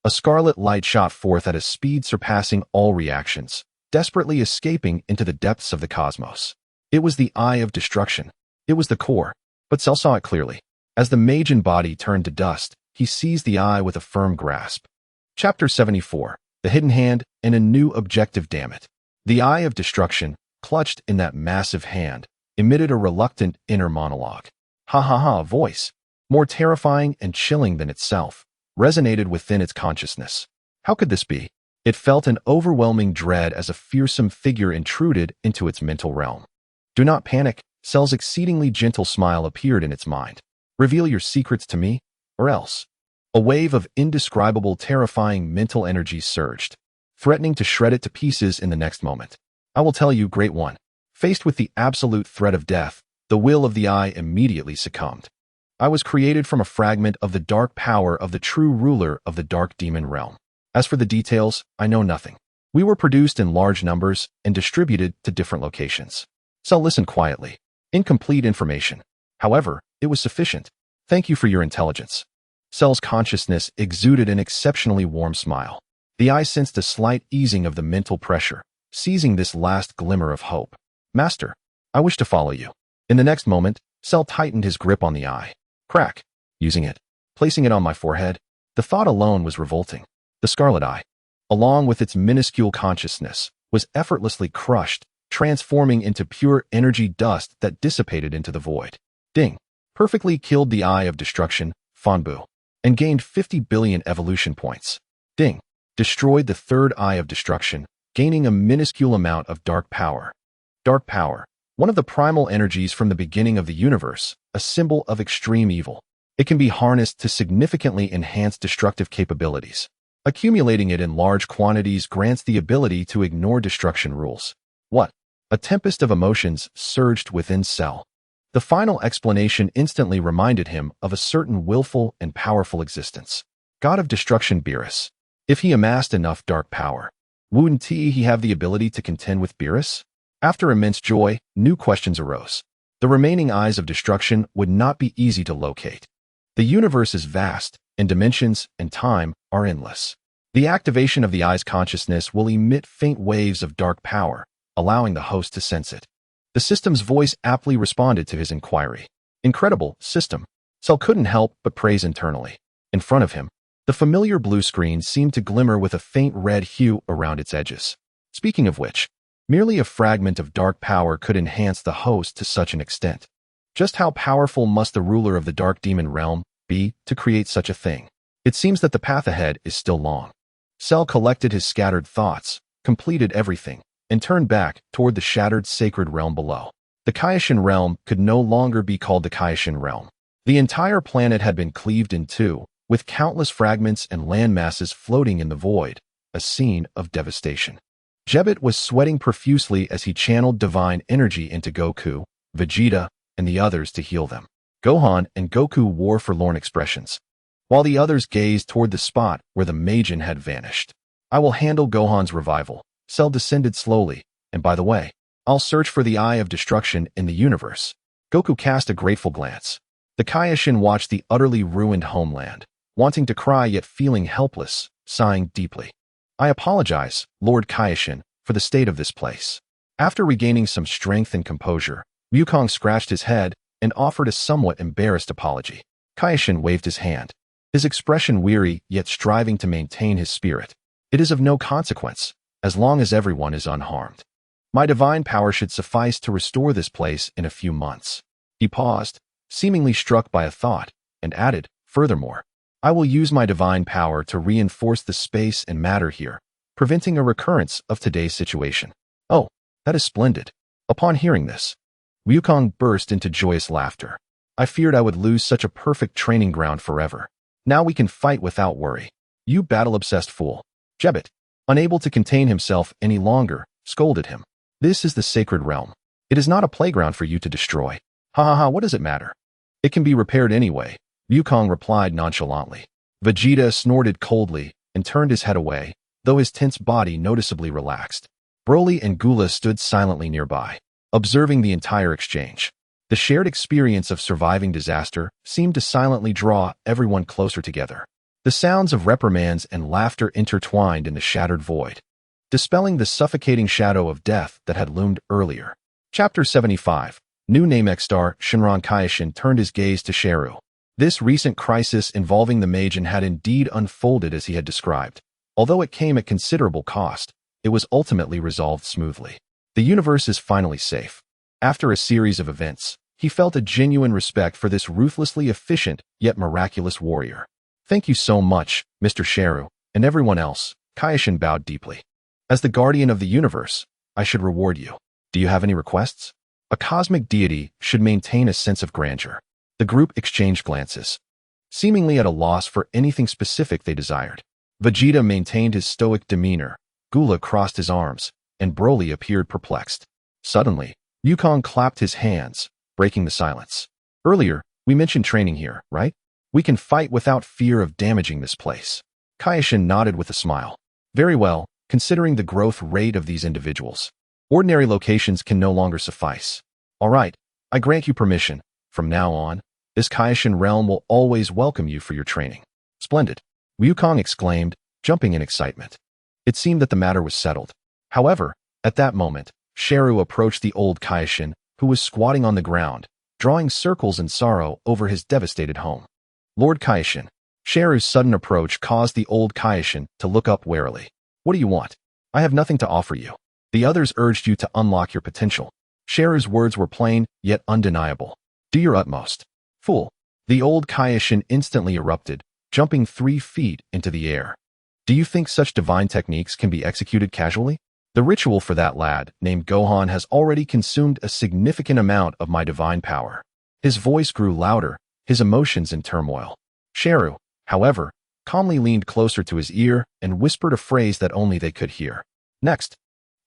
a scarlet light shot forth at a speed surpassing all reactions, desperately escaping into the depths of the cosmos. It was the Eye of Destruction. It was the core, but Cell saw it clearly. As the Majin body turned to dust, he seized the eye with a firm grasp. Chapter 74. The Hidden Hand and a New Objective. Damn it. The Eye of Destruction, clutched in that massive hand, emitted a reluctant inner monologue. Ha ha ha voice, more terrifying and chilling than itself, resonated within its consciousness. How could this be? It felt an overwhelming dread as a fearsome figure intruded into its mental realm. Do not panic, Cell's exceedingly gentle smile appeared in its mind. Reveal your secrets to me, or else. A wave of indescribable, terrifying mental energy surged, threatening to shred it to pieces in the next moment. I will tell you, Great One. Faced with the absolute threat of death, the will of the Eye immediately succumbed. I was created from a fragment of the dark power of the true ruler of the dark demon realm. As for the details, I know nothing. We were produced in large numbers and distributed to different locations. Cell listened quietly. Incomplete information. However, it was sufficient. Thank you for your intelligence. Cell's consciousness exuded an exceptionally warm smile. The eye sensed a slight easing of the mental pressure, seizing this last glimmer of hope. Master, I wish to follow you. In the next moment, Cell tightened his grip on the eye. Crack. Using it. Placing it on my forehead. The thought alone was revolting. The scarlet eye, along with its minuscule consciousness, was effortlessly crushed, transforming into pure energy dust that dissipated into the void. Ding. Perfectly killed the eye of destruction, Fanbu, and gained 50 billion evolution points. Ding. Destroyed the third eye of destruction, gaining a minuscule amount of dark power. Dark power, one of the primal energies from the beginning of the universe, a symbol of extreme evil. It can be harnessed to significantly enhance destructive capabilities. Accumulating it in large quantities grants the ability to ignore destruction rules. What? A tempest of emotions surged within Cell. The final explanation instantly reminded him of a certain willful and powerful existence. God of destruction Beerus. If he amassed enough dark power, wouldn't he have the ability to contend with Beerus? After immense joy, new questions arose. The remaining eyes of destruction would not be easy to locate. The universe is vast, and dimensions and time are endless. The activation of the eye's consciousness will emit faint waves of dark power, allowing the host to sense it. The system's voice aptly responded to his inquiry. Incredible, system. Cell couldn't help but praise internally. In front of him, the familiar blue screen seemed to glimmer with a faint red hue around its edges. Speaking of which, merely a fragment of dark power could enhance the host to such an extent. Just how powerful must the ruler of the dark demon realm be to create such a thing? It seems that the path ahead is still long. Cell collected his scattered thoughts, completed everything, and turned back toward the shattered sacred realm below. The Kaioshin realm could no longer be called the Kaioshin realm. The entire planet had been cleaved in two, with countless fragments and land masses floating in the void, a scene of devastation. Jebbet was sweating profusely as he channeled divine energy into Goku, Vegeta, and the others to heal them. Gohan and Goku wore forlorn expressions, while the others gazed toward the spot where the Majin had vanished. I will handle Gohan's revival. Cell descended slowly, and by the way, I'll search for the Eye of Destruction in the universe. Goku cast a grateful glance. The Kaioshin watched the utterly ruined homeland, wanting to cry yet feeling helpless, sighing deeply. I apologize, Lord Kaioshin, for the state of this place. After regaining some strength and composure, Wukong scratched his head and offered a somewhat embarrassed apology. Kaioshin waved his hand, his expression weary yet striving to maintain his spirit. It is of no consequence, as long as everyone is unharmed. My divine power should suffice to restore this place in a few months. He paused, seemingly struck by a thought, and added, furthermore, I will use my divine power to reinforce the space and matter here, preventing a recurrence of today's situation. Oh, that is splendid. Upon hearing this, Wukong burst into joyous laughter. I feared I would lose such a perfect training ground forever. Now we can fight without worry. You battle-obsessed fool. Jebbet, unable to contain himself any longer, scolded him. This is the sacred realm. It is not a playground for you to destroy. Ha ha ha, what does it matter? It can be repaired anyway, Wukong replied nonchalantly. Vegeta snorted coldly and turned his head away, though his tense body noticeably relaxed. Broly and Gula stood silently nearby, observing the entire exchange. The shared experience of surviving disaster seemed to silently draw everyone closer together. The sounds of reprimands and laughter intertwined in the shattered void, dispelling the suffocating shadow of death that had loomed earlier. Chapter 75. New Namekian star Shenron Kaioshin turned his gaze to Shalu. This recent crisis involving the Majin had indeed unfolded as he had described. Although it came at considerable cost, it was ultimately resolved smoothly. The universe is finally safe. After a series of events, he felt a genuine respect for this ruthlessly efficient yet miraculous warrior. Thank you so much, Mr. Shalu, and everyone else. Kaioshin bowed deeply. As the guardian of the universe, I should reward you. Do you have any requests? A cosmic deity should maintain a sense of grandeur. The group exchanged glances, seemingly at a loss for anything specific they desired. Vegeta maintained his stoic demeanor, Gula crossed his arms, and Broly appeared perplexed. Suddenly, Wukong clapped his hands, breaking the silence. Earlier, we mentioned training here, right? We can fight without fear of damaging this place. Kaioshin nodded with a smile. Very well, considering the growth rate of these individuals. Ordinary locations can no longer suffice. All right, I grant you permission. From now on, This Kaishan realm will always welcome you for your training. Splendid. Wukong exclaimed, jumping in excitement. It seemed that the matter was settled. However, at that moment, Shalu approached the old Kaishan, who was squatting on the ground, drawing circles in sorrow over his devastated home. Lord Kaishan. Shalu's sudden approach caused the old Kaishan to look up warily. What do you want? I have nothing to offer you. The others urged you to unlock your potential. Shalu's words were plain, yet undeniable. Do your utmost. Fool. The old Kaishan instantly erupted, jumping 3 feet into the air. Do you think such divine techniques can be executed casually? The ritual for that lad, named Gohan, has already consumed a significant amount of my divine power. His voice grew louder, his emotions in turmoil. Shalu, however, calmly leaned closer to his ear and whispered a phrase that only they could hear. Next,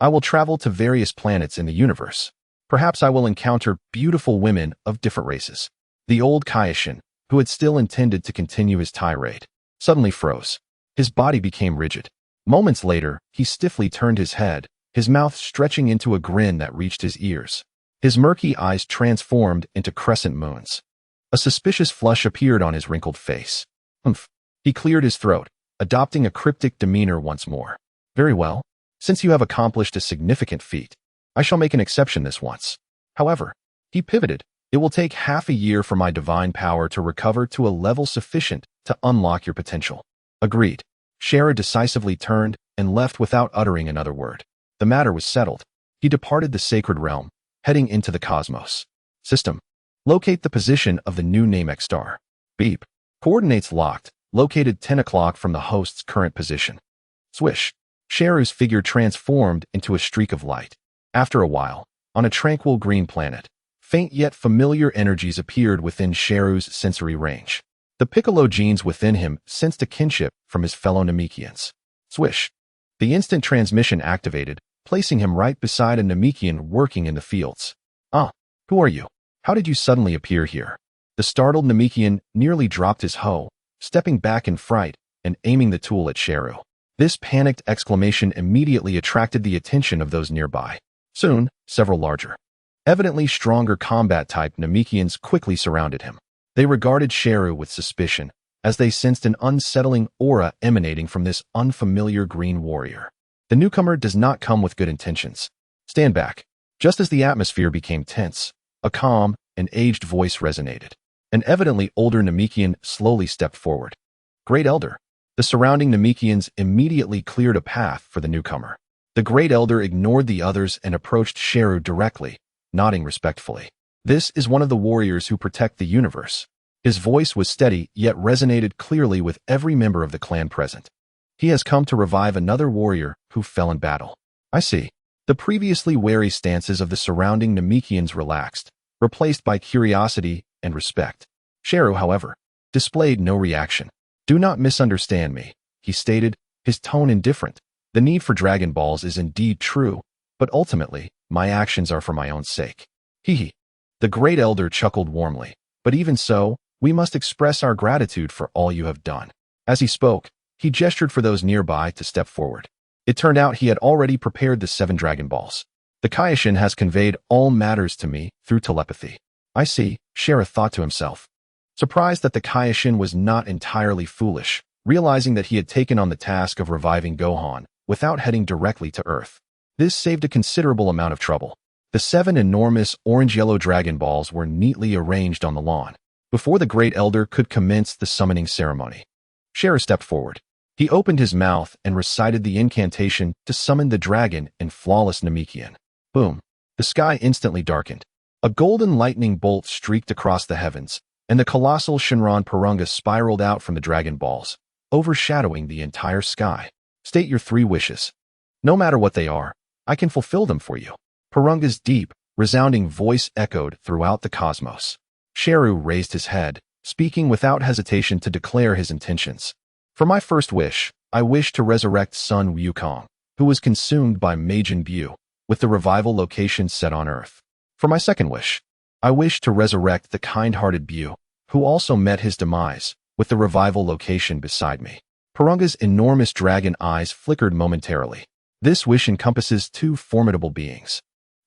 I will travel to various planets in the universe. Perhaps I will encounter beautiful women of different races. The old Kaishan, who had still intended to continue his tirade, suddenly froze. His body became rigid. Moments later, he stiffly turned his head, his mouth stretching into a grin that reached his ears. His murky eyes transformed into crescent moons. A suspicious flush appeared on his wrinkled face. Humph. He cleared his throat, adopting a cryptic demeanor once more. Very well. Since you have accomplished a significant feat, I shall make an exception this once. However, he pivoted. It will take half a year for my divine power to recover to a level sufficient to unlock your potential. Agreed. Shalu decisively turned and left without uttering another word. The matter was settled. He departed the sacred realm, heading into the cosmos. System. Locate the position of the new Namek star. Beep. Coordinates locked. Located 10 o'clock from the host's current position. Swish. Shalu's figure transformed into a streak of light. After a while, on a tranquil green planet, faint yet familiar energies appeared within Shalu's sensory range. The Piccolo genes within him sensed a kinship from his fellow Namekians. Swish. The instant transmission activated, placing him right beside a Namekian working in the fields. Who are you? How did you suddenly appear here? The startled Namekian nearly dropped his hoe, stepping back in fright and aiming the tool at Shalu. This panicked exclamation immediately attracted the attention of those nearby. Soon, several larger, evidently stronger combat-type Namekians quickly surrounded him. They regarded Shalu with suspicion, as they sensed an unsettling aura emanating from this unfamiliar green warrior. The newcomer does not come with good intentions. Stand back. Just as the atmosphere became tense, a calm and aged voice resonated. An evidently older Namekian slowly stepped forward. Great Elder. The surrounding Namekians immediately cleared a path for the newcomer. The Great Elder ignored the others and approached Shalu directly, nodding respectfully. This is one of the warriors who protect the universe. His voice was steady yet resonated clearly with every member of the clan present. He has come to revive another warrior who fell in battle. I see. The previously wary stances of the surrounding Namekians relaxed, replaced by curiosity and respect. Shalu, however, displayed no reaction. Do not misunderstand me, he stated, his tone indifferent. The need for Dragon Balls is indeed true, but ultimately, my actions are for my own sake. Hee. The Great Elder chuckled warmly. But even so, we must express our gratitude for all you have done. As he spoke, he gestured for those nearby to step forward. It turned out he had already prepared the 7 Dragon Balls. The Kaishan has conveyed all matters to me through telepathy. I see, Shalu thought to himself. Surprised that the Kaishan was not entirely foolish, realizing that he had taken on the task of reviving Gohan without heading directly to Earth. This saved a considerable amount of trouble. The 7 enormous orange-yellow Dragon Balls were neatly arranged on the lawn. Before the Great Elder could commence the summoning ceremony, Shalu stepped forward. He opened his mouth and recited the incantation to summon the dragon in flawless Namekian. Boom. The sky instantly darkened. A golden lightning bolt streaked across the heavens, and the colossal Shenron Purunga spiraled out from the Dragon Balls, overshadowing the entire sky. State your 3 wishes. No matter what they are, I can fulfill them for you. Purunga's deep, resounding voice echoed throughout the cosmos. Shalu raised his head, speaking without hesitation to declare his intentions. For my first wish, I wish to resurrect son Wukong, who was consumed by Majin Bu, with the revival location set on Earth. For my second wish, I wish to resurrect the kind-hearted Bu, who also met his demise, with the revival location beside me. Purunga's enormous dragon eyes flickered momentarily. This wish encompasses 2 formidable beings,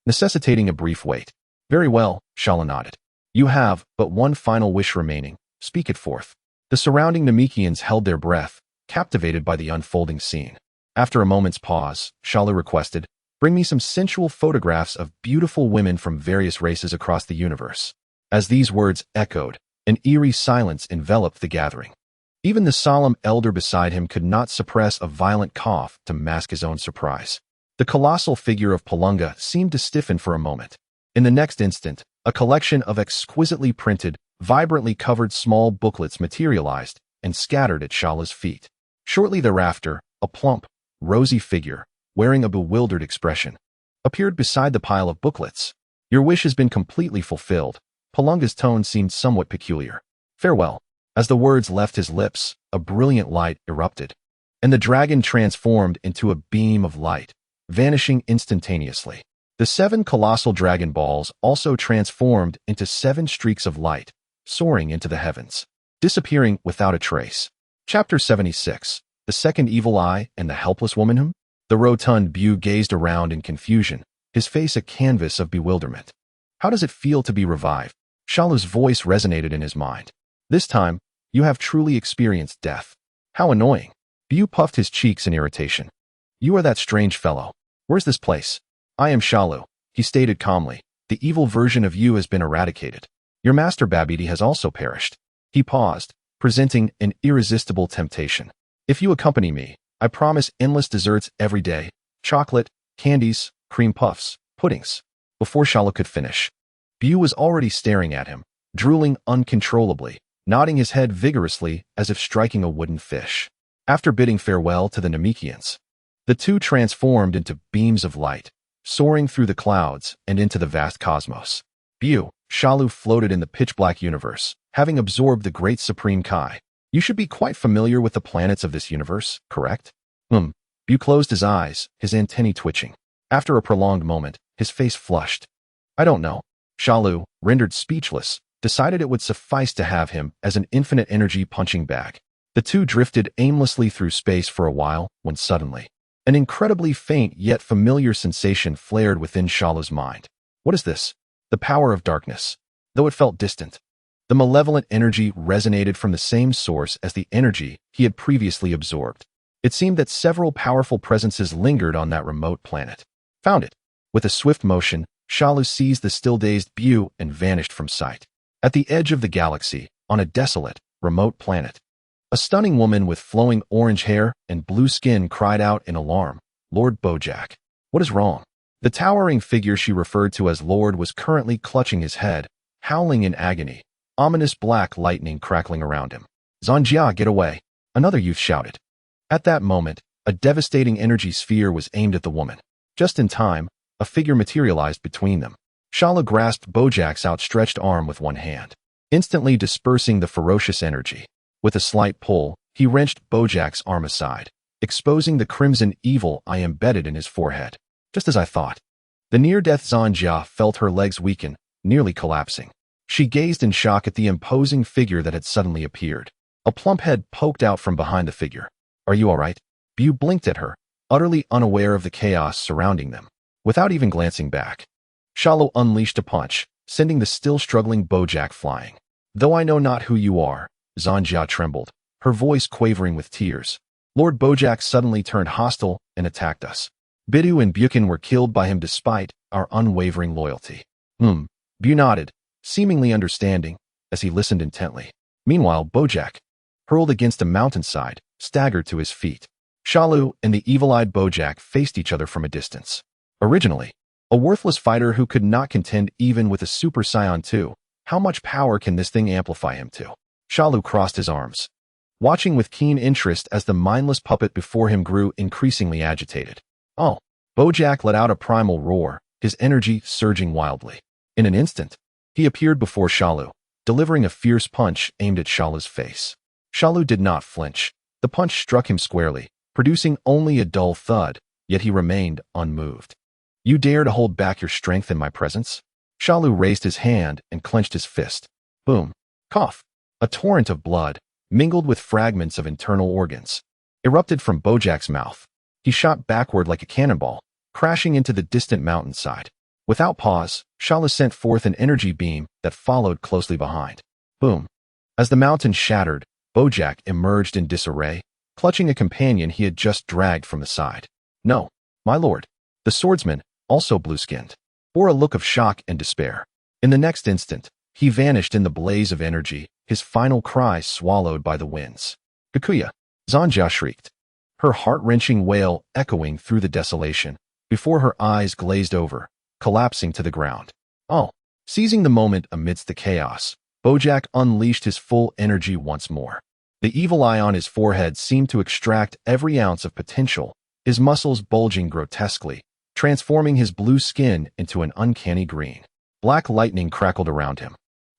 necessitating a brief wait. Very well, Shalu nodded. You have but one final wish remaining. Speak it forth. The surrounding Namekians held their breath, captivated by the unfolding scene. After a moment's pause, Shalu requested, "Bring me some sensual photographs of beautiful women from various races across the universe." As these words echoed, an eerie silence enveloped the gathering. Even the solemn elder beside him could not suppress a violent cough to mask his own surprise. The colossal figure of Palunga seemed to stiffen for a moment. In the next instant, a collection of exquisitely printed, vibrantly covered small booklets materialized and scattered at Shala's feet. Shortly thereafter, a plump, rosy figure, wearing a bewildered expression, appeared beside the pile of booklets. "Your wish has been completely fulfilled." Palunga's tone seemed somewhat peculiar. "Farewell." As the words left his lips, a brilliant light erupted, and the dragon transformed into a beam of light, vanishing instantaneously. The 7 colossal dragon balls also transformed into 7 streaks of light, soaring into the heavens, disappearing without a trace. Chapter 76. The Second Evil Eye and the Helpless Woman. The rotund Bu gazed around in confusion, his face a canvas of bewilderment. "How does it feel to be revived?" Shalu's voice resonated in his mind. "This time, you have truly experienced death." "How annoying." Bu puffed his cheeks in irritation. "You are that strange fellow. Where's this place?" "I am Shalu," he stated calmly. "The evil version of you has been eradicated. Your master Babidi has also perished." He paused, presenting an irresistible temptation. "If you accompany me, I promise endless desserts every day, chocolate, candies, cream puffs, puddings." Before Shalu could finish, Bu was already staring at him, drooling uncontrollably, nodding his head vigorously as if striking a wooden fish. After bidding farewell to the Namekians, the two transformed into beams of light, soaring through the clouds and into the vast cosmos. Bu, Shalu floated in the pitch-black universe, having absorbed the great supreme Kai. "You should be quite familiar with the planets of this universe, correct?" Bu closed his eyes, his antennae twitching. After a prolonged moment, his face flushed. "I don't know." Shalu, rendered speechless, decided it would suffice to have him as an infinite energy punching bag. The two drifted aimlessly through space for a while when suddenly, an incredibly faint yet familiar sensation flared within Shalu's mind. What is this? The power of darkness. Though it felt distant, the malevolent energy resonated from the same source as the energy he had previously absorbed. It seemed that several powerful presences lingered on that remote planet. "Found it." With a swift motion, Shalu seized the still-dazed Bu and vanished from sight. At the edge of the galaxy, on a desolate, remote planet, a stunning woman with flowing orange hair and blue skin cried out in alarm, "Lord Bojack, what is wrong?" The towering figure she referred to as Lord was currently clutching his head, howling in agony, ominous black lightning crackling around him. "Zanjia, get away!" another youth shouted. At that moment, a devastating energy sphere was aimed at the woman. Just in time, a figure materialized between them. Shalu grasped Bojack's outstretched arm with one hand, instantly dispersing the ferocious energy. With a slight pull, he wrenched Bojack's arm aside, exposing the crimson evil eye embedded in his forehead. Just as I thought. The near-death Zanjia felt her legs weaken, nearly collapsing. She gazed in shock at the imposing figure that had suddenly appeared. A plump head poked out from behind the figure. "Are you all right?" Bu blinked at her, utterly unaware of the chaos surrounding them. Without even glancing back, Shalu unleashed a punch, sending the still-struggling Bojack flying. "Though I know not who you are," Zanjia trembled, her voice quavering with tears. "Lord Bojack suddenly turned hostile and attacked us. Bidu and Bukin were killed by him despite our unwavering loyalty." Bu nodded, seemingly understanding, as he listened intently. Meanwhile, Bojack, hurled against a mountainside, staggered to his feet. Shalu and the evil-eyed Bojack faced each other from a distance. Originally, a worthless fighter who could not contend even with a Super Saiyan 2, how much power can this thing amplify him to? Shalu crossed his arms, watching with keen interest as the mindless puppet before him grew increasingly agitated. "Oh!" Bojack let out a primal roar, his energy surging wildly. In an instant, he appeared before Shalu, delivering a fierce punch aimed at Shalu's face. Shalu did not flinch. The punch struck him squarely, producing only a dull thud, yet he remained unmoved. "You dare to hold back your strength in my presence?" Shalu raised his hand and clenched his fist. Boom. Cough. A torrent of blood, mingled with fragments of internal organs, erupted from Bojack's mouth. He shot backward like a cannonball, crashing into the distant mountainside. Without pause, Shalus sent forth an energy beam that followed closely behind. Boom. As the mountain shattered, Bojack emerged in disarray, clutching a companion he had just dragged from the side. No, my lord. The swordsman, also blue-skinned, bore a look of shock and despair. In the next instant, he vanished in the blaze of energy, his final cry swallowed by the winds. Gakuya! Zanjia shrieked, her heart-wrenching wail echoing through the desolation, before her eyes glazed over, collapsing to the ground. Oh! Seizing the moment amidst the chaos, Bojack unleashed his full energy once more. The evil eye on his forehead seemed to extract every ounce of potential, his muscles bulging grotesquely, transforming his blue skin into an uncanny green. Black lightning crackled around him,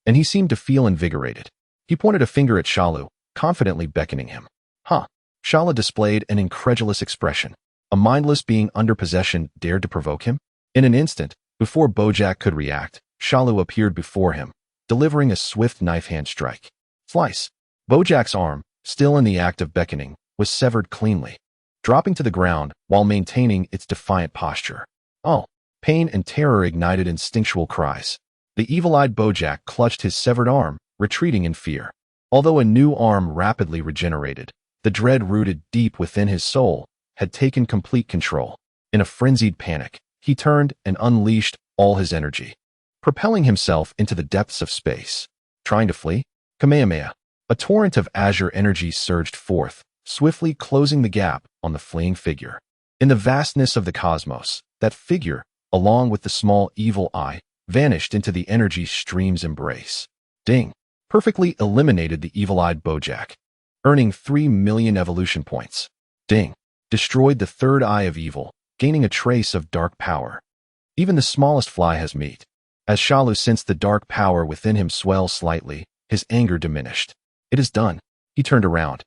and he seemed to feel invigorated. He pointed a finger at Shalu, confidently beckoning him. Huh. Shala displayed an incredulous expression. A mindless being under possession dared to provoke him? In an instant, before Bojack could react, Shalu appeared before him, delivering a swift knife-hand strike. Slice. Bojack's arm, still in the act of beckoning, was severed cleanly, dropping to the ground while maintaining its defiant posture. Oh! Pain and terror ignited instinctual cries. The evil-eyed Bojack clutched his severed arm, retreating in fear. Although a new arm rapidly regenerated, the dread rooted deep within his soul had taken complete control. In a frenzied panic, he turned and unleashed all his energy, propelling himself into the depths of space. Trying to flee? Kamehameha. A torrent of azure energy surged forth, swiftly closing the gap on the fleeing figure. In the vastness of the cosmos, that figure, along with the small evil eye, vanished into the energy stream's embrace. Ding! Perfectly eliminated the evil-eyed Bojack, earning 3 million evolution points. Ding! Destroyed the third eye of evil, gaining a trace of dark power. Even the smallest fly has meat. As Shalu sensed the dark power within him swell slightly, his anger diminished. It is done. He turned around,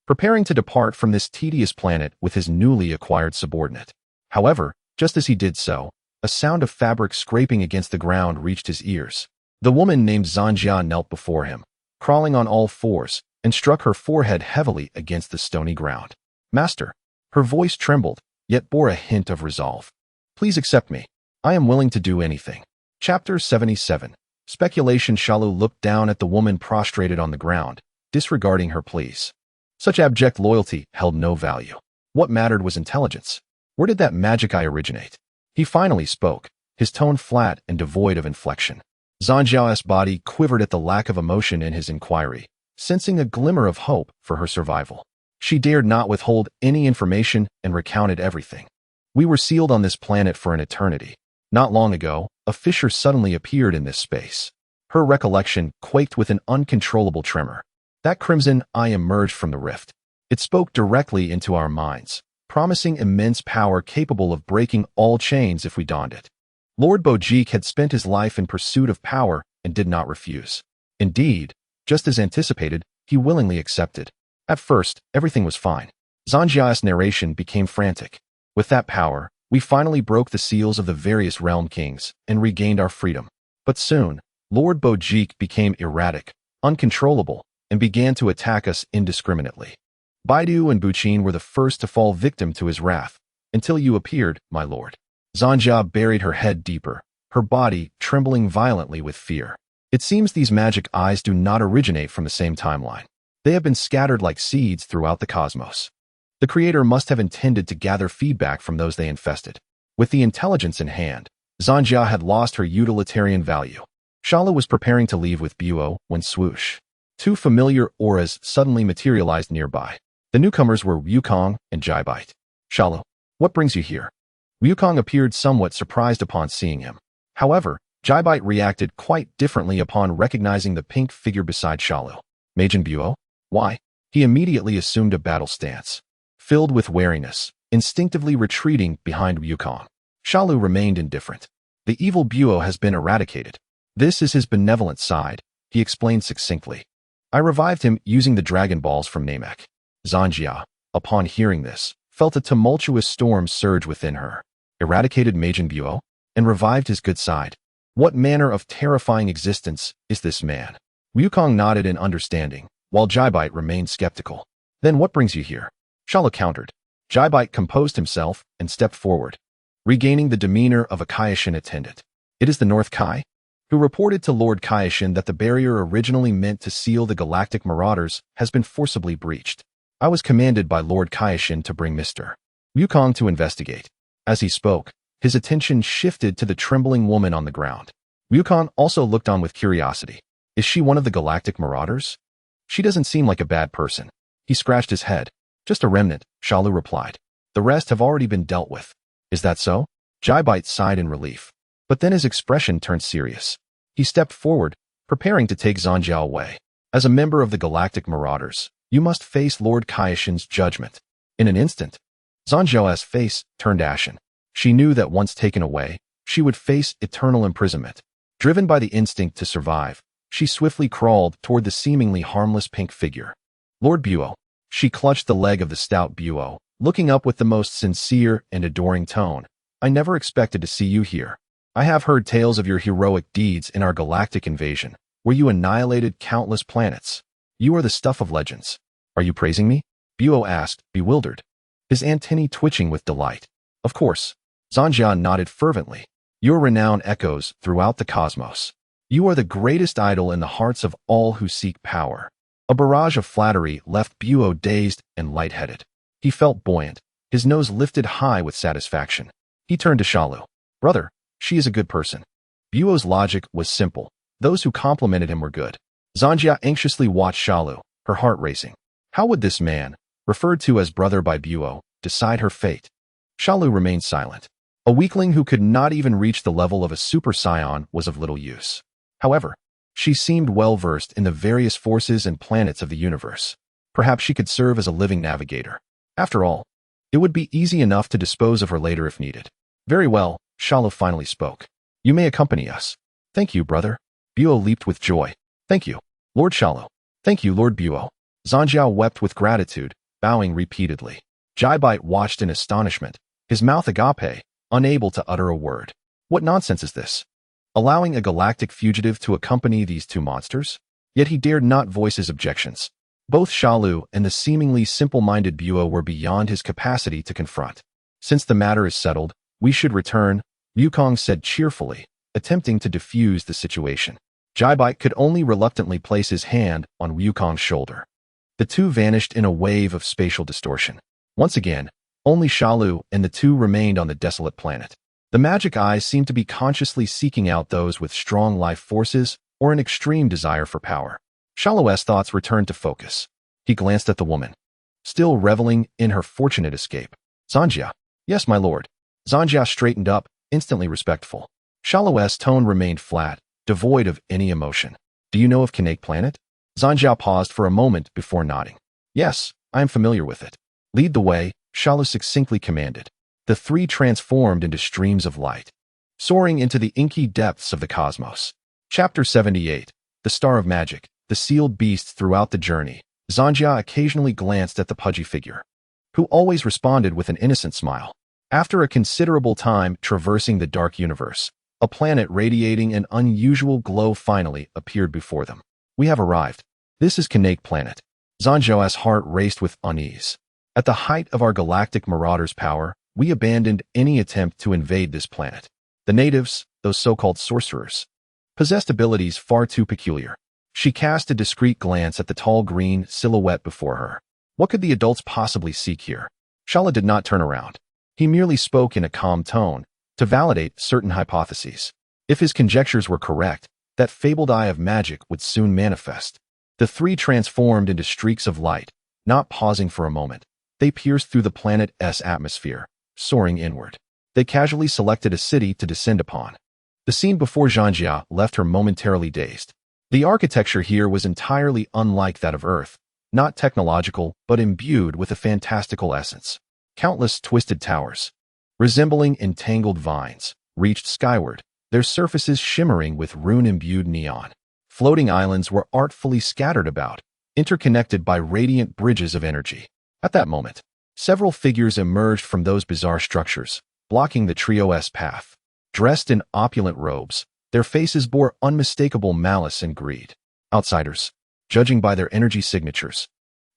preparing to depart from this tedious planet with his newly acquired subordinate. However, just as he did so, a sound of fabric scraping against the ground reached his ears. The woman named Zanjia knelt before him, crawling on all fours, and struck her forehead heavily against the stony ground. Master! Her voice trembled, yet bore a hint of resolve. Please accept me. I am willing to do anything. Chapter 77. Speculation. Shalu looked down at the woman prostrated on the ground, disregarding her pleas. Such abject loyalty held no value. What mattered was intelligence. Where did that magic eye originate? He finally spoke, his tone flat and devoid of inflection. Zanjia's body quivered at the lack of emotion in his inquiry, sensing a glimmer of hope for her survival. She dared not withhold any information and recounted everything. We were sealed on this planet for an eternity. Not long ago, a fissure suddenly appeared in this space. Her recollection quaked with an uncontrollable tremor. That crimson eye emerged from the rift. It spoke directly into our minds, promising immense power capable of breaking all chains if we donned it. Lord Bojack had spent his life in pursuit of power and did not refuse. Indeed, just as anticipated, he willingly accepted. At first, everything was fine. Zanjia's narration became frantic. With that power, we finally broke the seals of the various realm kings and regained our freedom. But soon, Lord Bojack became erratic, uncontrollable, and began to attack us indiscriminately. Baidu and Buchin were the first to fall victim to his wrath, until you appeared, my lord. Zanjia buried her head deeper, her body trembling violently with fear. It seems these magic eyes do not originate from the same timeline. They have been scattered like seeds throughout the cosmos. The creator must have intended to gather feedback from those they infested. With the intelligence in hand, Zanjia had lost her utilitarian value. Shalu was preparing to leave with Buo when swoosh. Two familiar auras suddenly materialized nearby. The newcomers were Wukong and Jaibite. Shalu, what brings you here? Wukong appeared somewhat surprised upon seeing him. However, Jaibite reacted quite differently upon recognizing the pink figure beside Shalu. Majin Buo? Why? He immediately assumed a battle stance, filled with wariness, instinctively retreating behind Wukong. Shalu remained indifferent. The evil Buo has been eradicated. This is his benevolent side, he explained succinctly. I revived him using the Dragon Balls from Namek. Zanjia, upon hearing this, felt a tumultuous storm surge within her. Eradicated Majin Buo and revived his good side. What manner of terrifying existence is this man? Wukong nodded in understanding, while Jaibite remained skeptical. Then what brings you here? Shalu countered. Jaibite composed himself and stepped forward, regaining the demeanor of a Kaioshin attendant. It is the North Kai, who reported to Lord Kaioshin that the barrier originally meant to seal the galactic marauders has been forcibly breached. I was commanded by Lord Kaioshin to bring Mr. Wukong to investigate. As he spoke, his attention shifted to the trembling woman on the ground. Wukong also looked on with curiosity. Is she one of the galactic marauders? She doesn't seem like a bad person. He scratched his head. Just a remnant, Shalu replied. The rest have already been dealt with. Is that so? Jaibite sighed in relief. But then his expression turned serious. He stepped forward, preparing to take Zanjiao away. As a member of the galactic marauders, you must face Lord Kaioshin's judgment. In an instant, Zanjiao's face turned ashen. She knew that once taken away, she would face eternal imprisonment. Driven by the instinct to survive, she swiftly crawled toward the seemingly harmless pink figure. Lord Buo. She clutched the leg of the stout Buo, looking up with the most sincere and adoring tone. I never expected to see you here. I have heard tales of your heroic deeds in our galactic invasion, where you annihilated countless planets. You are the stuff of legends. Are you praising me? Buo asked, bewildered, his antennae twitching with delight. Of course. Zanjiao nodded fervently. Your renown echoes throughout the cosmos. You are the greatest idol in the hearts of all who seek power. A barrage of flattery left Buo dazed and lightheaded. He felt buoyant, his nose lifted high with satisfaction. He turned to Shalu. Brother, she is a good person. Buo's logic was simple. Those who complimented him were good. Zanjiao anxiously watched Shalu, her heart racing. How would this man, referred to as brother by Buo, decide her fate? Shalu remained silent. A weakling who could not even reach the level of a Super Saiyan was of little use. However, she seemed well-versed in the various forces and planets of the universe. Perhaps she could serve as a living navigator. After all, it would be easy enough to dispose of her later if needed. Very well, Shalu finally spoke. You may accompany us. Thank you, brother. Buo leaped with joy. Thank you, Lord Shalu. Thank you, Lord Buo. Zanjiao wept with gratitude, bowing repeatedly. Jaibite watched in astonishment, his mouth agape, unable to utter a word. What nonsense is this? Allowing a galactic fugitive to accompany these two monsters? Yet he dared not voice his objections. Both Shalu and the seemingly simple-minded Buo were beyond his capacity to confront. Since the matter is settled, we should return, Wukong said cheerfully, attempting to defuse the situation. Jaibite could only reluctantly place his hand on Wukong's shoulder. The two vanished in a wave of spatial distortion. Once again, only Shalu and the two remained on the desolate planet. The magic eyes seemed to be consciously seeking out those with strong life forces or an extreme desire for power. Shalu's thoughts returned to focus. He glanced at the woman, still reveling in her fortunate escape. Zanjiao. Yes, my lord. Zanjiao straightened up, instantly respectful. Shalu's tone remained flat, devoid of any emotion. Do you know of Climax planet? Zanjiao paused for a moment before nodding. Yes, I am familiar with it. Lead the way, Shalu succinctly commanded. The three transformed into streams of light, soaring into the inky depths of the cosmos. Chapter 78. The Star of Magic, the sealed beasts throughout the journey. Zanjiao occasionally glanced at the pudgy figure, who always responded with an innocent smile. After a considerable time traversing the dark universe, a planet radiating an unusual glow finally appeared before them. We have arrived. This is Climax planet. Zanjiao's heart raced with unease. At the height of our galactic marauders' power, we abandoned any attempt to invade this planet. The natives, those so-called sorcerers, possessed abilities far too peculiar. She cast a discreet glance at the tall green silhouette before her. What could the adults possibly seek here? Shalu did not turn around. He merely spoke in a calm tone, to validate certain hypotheses. If his conjectures were correct, that fabled eye of magic would soon manifest. The three transformed into streaks of light, not pausing for a moment. They pierced through the planet's atmosphere, soaring inward. They casually selected a city to descend upon. The scene before Zanjiao left her momentarily dazed. The architecture here was entirely unlike that of Earth, not technological but imbued with a fantastical essence. Countless twisted towers, resembling entangled vines, reached skyward, their surfaces shimmering with rune-imbued neon. Floating islands were artfully scattered about, interconnected by radiant bridges of energy. At that moment, several figures emerged from those bizarre structures, blocking the trio's path. Dressed in opulent robes, their faces bore unmistakable malice and greed. Outsiders, judging by their energy signatures,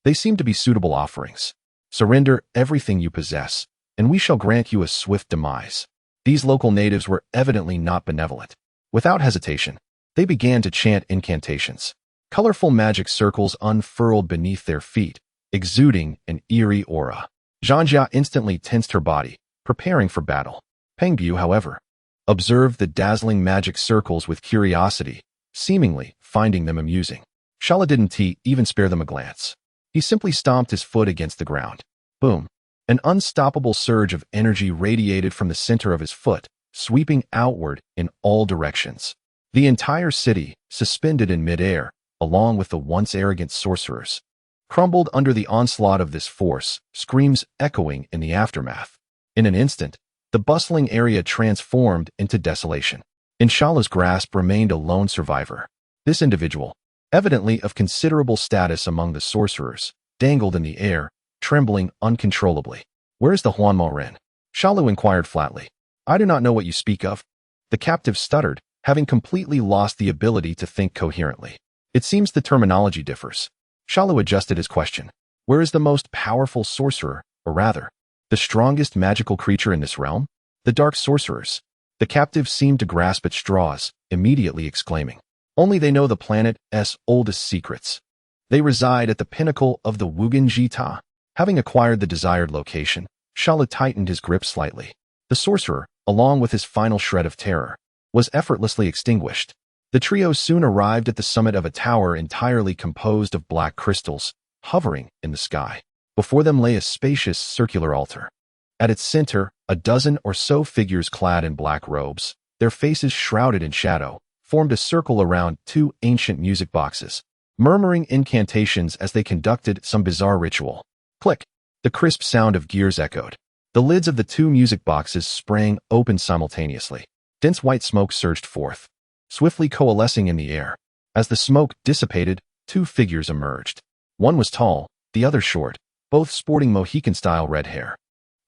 they seemed to be suitable offerings. Surrender everything you possess, and we shall grant you a swift demise. These local natives were evidently not benevolent. Without hesitation, they began to chant incantations. Colorful magic circles unfurled beneath their feet, exuding an eerie aura. Zhanjia instantly tensed her body, preparing for battle. Pengbu, however, observed the dazzling magic circles with curiosity, seemingly finding them amusing. Shalu didn't even spare them a glance. He simply stomped his foot against the ground. Boom! An unstoppable surge of energy radiated from the center of his foot, sweeping outward in all directions. The entire city, suspended in midair, along with the once arrogant sorcerers, crumbled under the onslaught of this force, screams echoing in the aftermath. In an instant, the bustling area transformed into desolation. In Shalu's grasp remained a lone survivor. This individual, evidently of considerable status among the sorcerers, dangled in the air, trembling uncontrollably. "Where is the Huanma Ren?" Shalu inquired flatly. "I do not know what you speak of." The captive stuttered, having completely lost the ability to think coherently. "It seems the terminology differs." Shalu adjusted his question. "Where is the most powerful sorcerer, or rather, the strongest magical creature in this realm?" "The dark sorcerers." The captive seemed to grasp at straws, immediately exclaiming. "Only they know the planet's oldest secrets. They reside at the pinnacle of the Wugenji. Having acquired the desired location, Shalu tightened his grip slightly. The sorcerer, along with his final shred of terror, was effortlessly extinguished. The trio soon arrived at the summit of a tower entirely composed of black crystals, hovering in the sky. Before them lay a spacious circular altar. At its center, a dozen or so figures clad in black robes, their faces shrouded in shadow, formed a circle around two ancient music boxes, murmuring incantations as they conducted some bizarre ritual. Click! The crisp sound of gears echoed. The lids of the two music boxes sprang open simultaneously. Dense white smoke surged forth, swiftly coalescing in the air. As the smoke dissipated, two figures emerged. One was tall, the other short, both sporting Mohican-style red hair.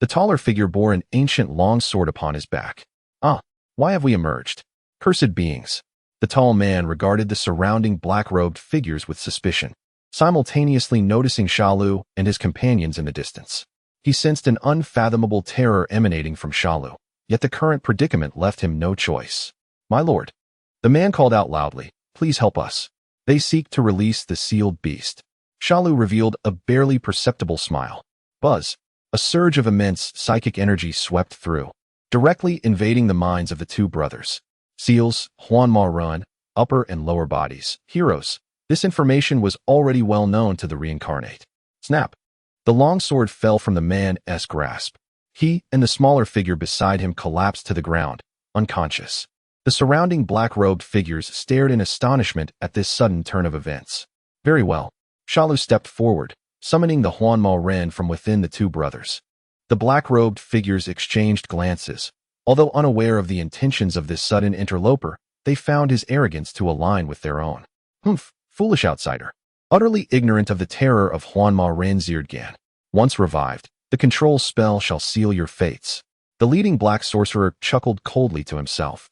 The taller figure bore an ancient long sword upon his back. "Ah, why have we emerged? Cursed beings." The tall man regarded the surrounding black-robed figures with suspicion, simultaneously noticing Shalu and his companions in the distance. He sensed an unfathomable terror emanating from Shalu, yet the current predicament left him no choice. "My lord," the man called out loudly, "please help us. They seek to release the sealed beast." Shalu revealed a barely perceptible smile. Buzz! A surge of immense psychic energy swept through, directly invading the minds of the two brothers. Seals, Huanma Ren, upper and lower bodies, heroes. This information was already well known to the Reincarnated. Snap! The long sword fell from the man's grasp. He and the smaller figure beside him collapsed to the ground, unconscious. The surrounding black-robed figures stared in astonishment at this sudden turn of events. "Very well." Shalu stepped forward, summoning the Huanma Ren from within the two brothers. The black-robed figures exchanged glances. Although unaware of the intentions of this sudden interloper, they found his arrogance to align with their own. "Humph, foolish outsider." Utterly ignorant of the terror of Huanma Ren Zirgan. "Once revived, the control spell shall seal your fates." The leading black sorcerer chuckled coldly to himself,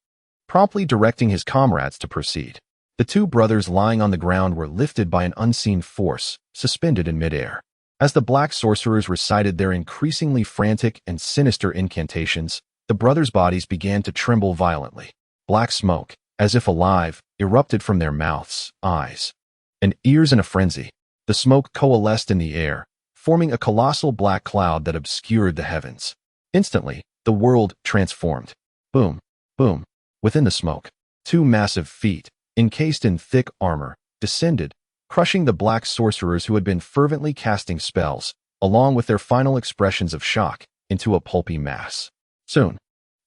promptly directing his comrades to proceed. The two brothers lying on the ground were lifted by an unseen force, suspended in midair. As the black sorcerers recited their increasingly frantic and sinister incantations, the brothers' bodies began to tremble violently. Black smoke, as if alive, erupted from their mouths, eyes, and ears in a frenzy. The smoke coalesced in the air, forming a colossal black cloud that obscured the heavens. Instantly, the world transformed. Boom, boom. Within the smoke, two massive feet, encased in thick armor, descended, crushing the black sorcerers who had been fervently casting spells, along with their final expressions of shock, into a pulpy mass. Soon,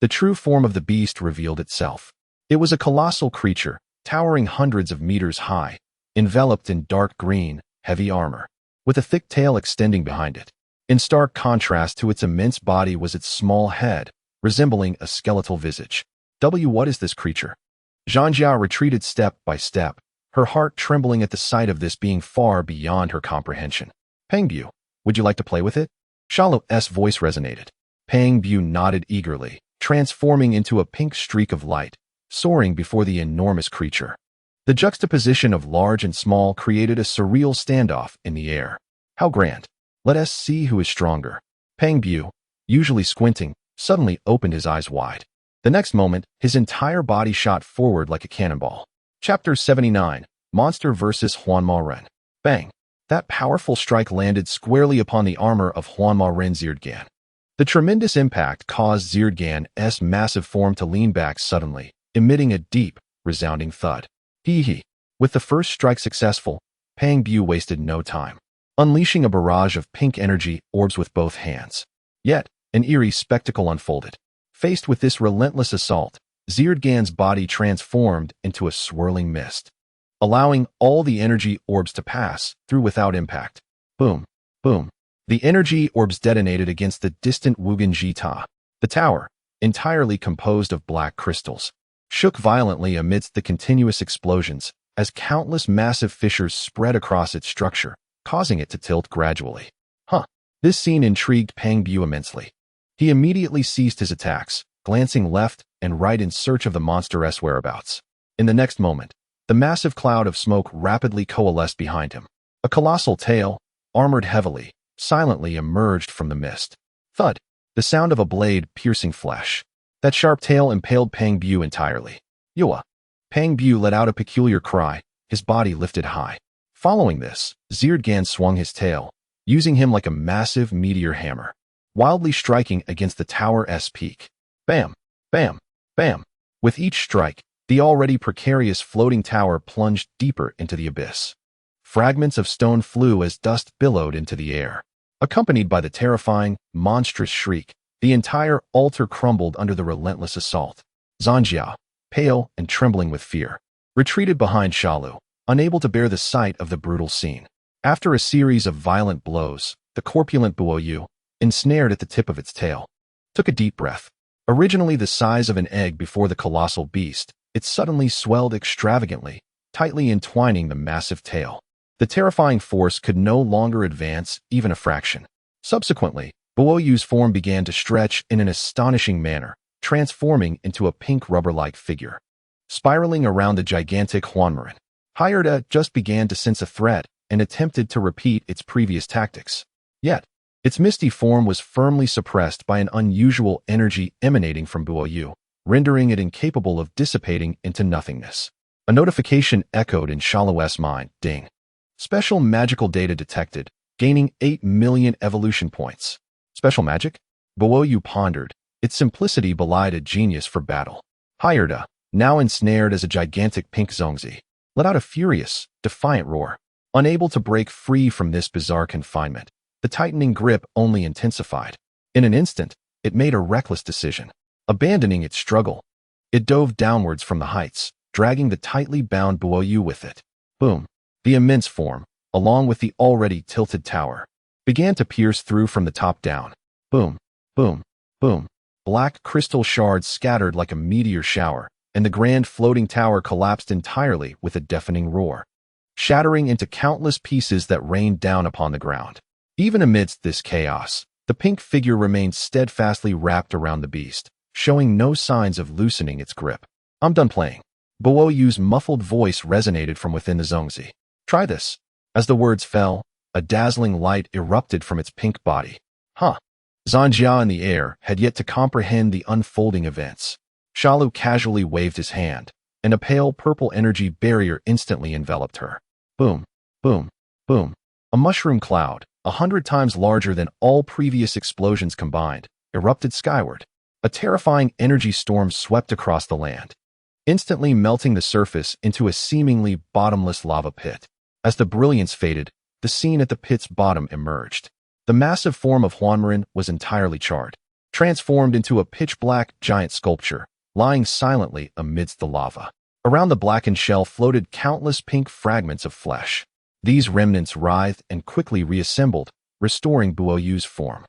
the true form of the beast revealed itself. It was a colossal creature, towering hundreds of meters high, enveloped in dark green, heavy armor, with a thick tail extending behind it. In stark contrast to its immense body was its small head, resembling a skeletal visage. What is this creature? Zhanjia retreated step by step, her heart trembling at the sight of this being far beyond her comprehension. "Pengbu, would you like to play with it?" Shalu's voice resonated. Pengbu nodded eagerly, transforming into a pink streak of light, soaring before the enormous creature. The juxtaposition of large and small created a surreal standoff in the air. "How grand! Let us see who is stronger." Pengbu, usually squinting, suddenly opened his eyes wide. The next moment, his entire body shot forward like a cannonball. Chapter 79, Monster vs. Huanma Ren. Bang! That powerful strike landed squarely upon the armor of Huanma Ren Zirgan. The tremendous impact caused Zirgan's massive form to lean back suddenly, emitting a deep, resounding thud. Hee. With the first strike successful, Pang Bu wasted no time, unleashing a barrage of pink energy orbs with both hands. Yet, an eerie spectacle unfolded. Faced with this relentless assault, Zirgan's body transformed into a swirling mist, allowing all the energy orbs to pass through without impact. Boom, boom. The energy orbs detonated against the distant Wugan Jita. The tower, entirely composed of black crystals, shook violently amidst the continuous explosions as countless massive fissures spread across its structure, causing it to tilt gradually. This scene intrigued Pang Bu immensely. He immediately ceased his attacks, glancing left and right in search of the monster's whereabouts. In the next moment, the massive cloud of smoke rapidly coalesced behind him. A colossal tail, armored heavily, silently emerged from the mist. Thud! The sound of a blade piercing flesh. That sharp tail impaled Pang Bu entirely. Yua! Pang Bu let out a peculiar cry, his body lifted high. Following this, Zirgan swung his tail, using him like a massive meteor hammer, wildly striking against the tower's peak. Bam! Bam! Bam! With each strike, the already precarious floating tower plunged deeper into the abyss. Fragments of stone flew as dust billowed into the air. Accompanied by the terrifying, monstrous shriek, the entire altar crumbled under the relentless assault. Zanjia, pale and trembling with fear, retreated behind Shalu, unable to bear the sight of the brutal scene. After a series of violent blows, the corpulent Buoyu, ensnared at the tip of its tail, took a deep breath. Originally the size of an egg before the colossal beast, it suddenly swelled extravagantly, tightly entwining the massive tail. The terrifying force could no longer advance even a fraction. Subsequently, Buoyu's form began to stretch in an astonishing manner, transforming into a pink rubber-like figure. Spiraling around the gigantic Huanmarin, Hyerda just began to sense a threat and attempted to repeat its previous tactics. Yet, its misty form was firmly suppressed by an unusual energy emanating from Buoyu, rendering it incapable of dissipating into nothingness. A notification echoed in Shalu's mind. Ding. Special magical data detected, gaining 8 million evolution points. Special magic? Buoyu pondered. Its simplicity belied a genius for battle. Hyerda, now ensnared as a gigantic pink Zongzi, let out a furious, defiant roar. Unable to break free from this bizarre confinement, the tightening grip only intensified. In an instant, it made a reckless decision. Abandoning its struggle, it dove downwards from the heights, dragging the tightly bound Buoyu with it. Boom! The immense form, along with the already tilted tower, began to pierce through from the top down. Boom! Boom! Boom! Black crystal shards scattered like a meteor shower, and the grand floating tower collapsed entirely with a deafening roar, shattering into countless pieces that rained down upon the ground. Even amidst this chaos, the pink figure remained steadfastly wrapped around the beast, showing no signs of loosening its grip. I'm done playing. Buoyu's muffled voice resonated from within the Zongzi. Try this. As the words fell, a dazzling light erupted from its pink body. Zanjia in the air had yet to comprehend the unfolding events. Shalu casually waved his hand, and a pale purple energy barrier instantly enveloped her. Boom, boom, boom. A mushroom cloud, 100 times larger than all previous explosions combined, erupted skyward. A terrifying energy storm swept across the land, instantly melting the surface into a seemingly bottomless lava pit. As the brilliance faded, the scene at the pit's bottom emerged. The massive form of Huanmarin was entirely charred, transformed into a pitch-black giant sculpture, lying silently amidst the lava. Around the blackened shell floated countless pink fragments of flesh. These remnants writhed and quickly reassembled, restoring Buoyu's form.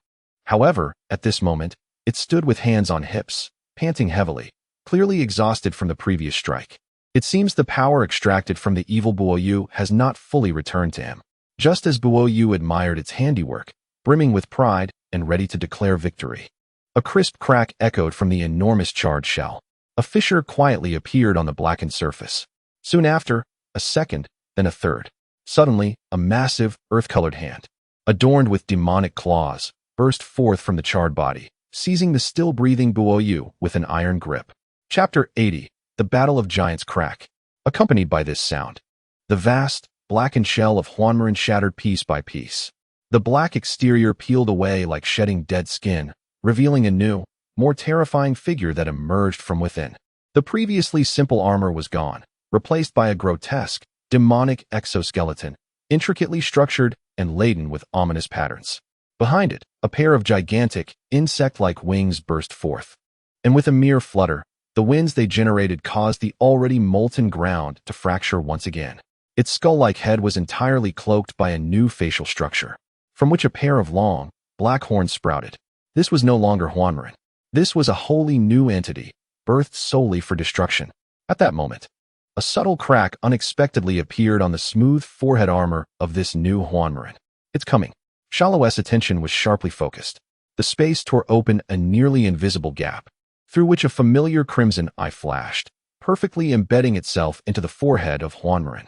However, at this moment, it stood with hands on hips, panting heavily, clearly exhausted from the previous strike. It seems the power extracted from the evil Buoyu has not fully returned to him. Just as Buoyu admired its handiwork, brimming with pride and ready to declare victory, a crisp crack echoed from the enormous charred shell. A fissure quietly appeared on the blackened surface. Soon after, a second, then a third. Suddenly, a massive, earth-colored hand, adorned with demonic claws, burst forth from the charred body, seizing the still-breathing Buoyu with an iron grip. Chapter 80. The Battle of Giants crack. Accompanied by this sound, the vast, blackened shell of Huanmarin shattered piece by piece. The black exterior peeled away like shedding dead skin, revealing a new, more terrifying figure that emerged from within. The previously simple armor was gone, replaced by a grotesque, demonic exoskeleton, intricately structured and laden with ominous patterns. Behind it, a pair of gigantic, insect-like wings burst forth. And with a mere flutter, the winds they generated caused the already molten ground to fracture once again. Its skull-like head was entirely cloaked by a new facial structure, from which a pair of long, black horns sprouted. This was no longer Huanmarin. This was a wholly new entity, birthed solely for destruction. At that moment, a subtle crack unexpectedly appeared on the smooth forehead armor of this new Huanmarin. It's coming. Shalus' attention was sharply focused. The space tore open a nearly invisible gap, through which a familiar crimson eye flashed, perfectly embedding itself into the forehead of Huanmarin.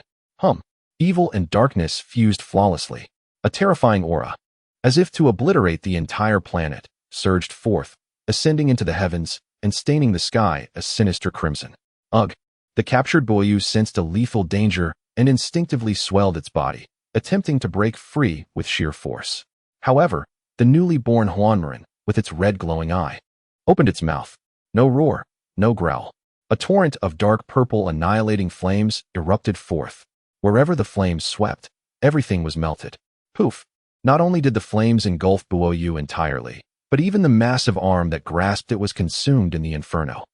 Evil and darkness fused flawlessly. A terrifying aura, as if to obliterate the entire planet, surged forth, ascending into the heavens and staining the sky a sinister crimson. Ugh! The captured Buoyu sensed a lethal danger and instinctively swelled its body, attempting to break free with sheer force. However, the newly born Huanmarin, with its red glowing eye, opened its mouth. No roar, no growl. A torrent of dark purple annihilating flames erupted forth. Wherever the flames swept, everything was melted. Poof! Not only did the flames engulf Buoyu entirely, but even the massive arm that grasped it was consumed in the inferno.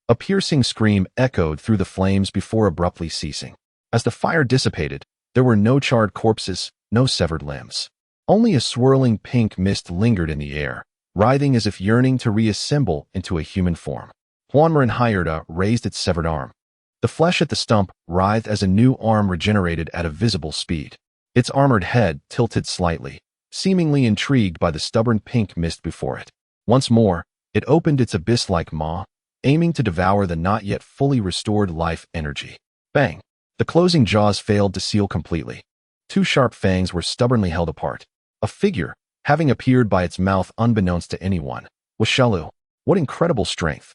A piercing scream echoed through the flames before abruptly ceasing. As the fire dissipated, there were no charred corpses, no severed limbs. Only a swirling pink mist lingered in the air, writhing as if yearning to reassemble into a human form. Huanmarin Hyerda raised its severed arm. The flesh at the stump writhed as a new arm regenerated at a visible speed. Its armored head tilted slightly, seemingly intrigued by the stubborn pink mist before it. Once more, it opened its abyss-like maw, aiming to devour the not yet fully restored life energy. Bang! The closing jaws failed to seal completely. Two sharp fangs were stubbornly held apart. A figure, having appeared by its mouth unbeknownst to anyone, was Shalu. What incredible strength!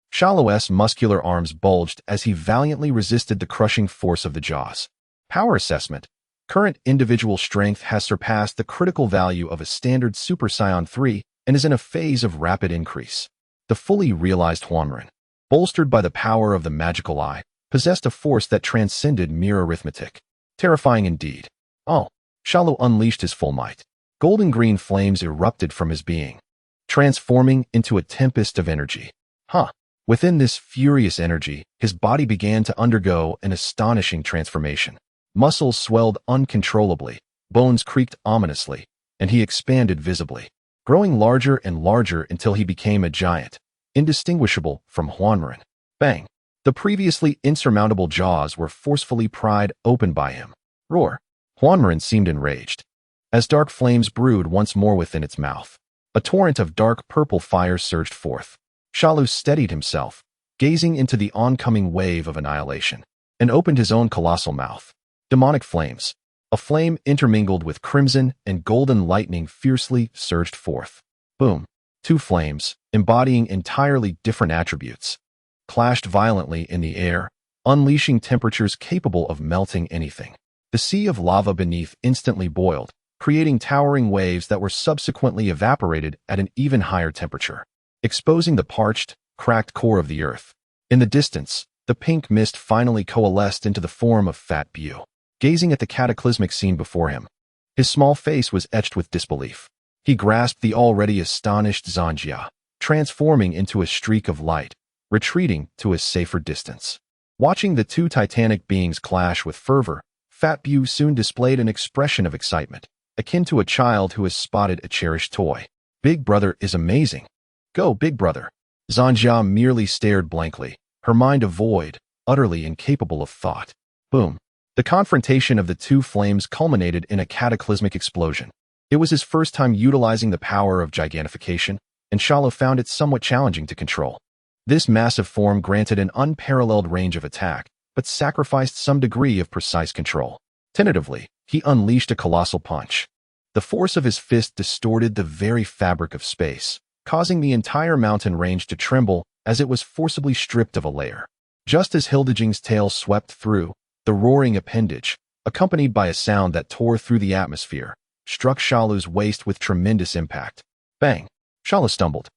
Shalus' muscular arms bulged as he valiantly resisted the crushing force of the jaws. Power assessment. Current individual strength has surpassed the critical value of a standard Super Saiyan 3 and is in a phase of rapid increase. The fully realized Huanmarin, bolstered by the power of the magical eye, possessed a force that transcended mere arithmetic. Terrifying indeed. Oh! Shalu unleashed his full might. Golden-green flames erupted from his being, transforming into a tempest of energy. Within this furious energy, his body began to undergo an astonishing transformation. Muscles swelled uncontrollably, bones creaked ominously, and he expanded visibly, growing larger and larger until he became a giant, indistinguishable from Huanmarin. Bang! The previously insurmountable jaws were forcefully pried open by him. Roar! Huanmarin seemed enraged. As dark flames brewed once more within its mouth, a torrent of dark purple fire surged forth. Shalu steadied himself, gazing into the oncoming wave of annihilation, and opened his own colossal mouth. Demonic flames, a flame intermingled with crimson and golden lightning fiercely surged forth. Boom! Two flames, embodying entirely different attributes, clashed violently in the air, unleashing temperatures capable of melting anything. The sea of lava beneath instantly boiled, creating towering waves that were subsequently evaporated at an even higher temperature, exposing the parched, cracked core of the earth. In the distance, the pink mist finally coalesced into the form of Fat Bu. Gazing at the cataclysmic scene before him, his small face was etched with disbelief. He grasped the already astonished Zanjia, transforming into a streak of light, retreating to a safer distance. Watching the two titanic beings clash with fervor, Fat Bu soon displayed an expression of excitement, akin to a child who has spotted a cherished toy. Big brother is amazing. Go, big brother. Zanjia merely stared blankly, her mind a void, utterly incapable of thought. Boom. The confrontation of the two flames culminated in a cataclysmic explosion. It was his first time utilizing the power of gigantification, and Shalu found it somewhat challenging to control. This massive form granted an unparalleled range of attack, but sacrificed some degree of precise control. Tentatively, he unleashed a colossal punch. The force of his fist distorted the very fabric of space, causing the entire mountain range to tremble as it was forcibly stripped of a layer. Just as Hildegard's tail swept through, the roaring appendage, accompanied by a sound that tore through the atmosphere, struck Shalu's waist with tremendous impact. Bang! Shalu stumbled.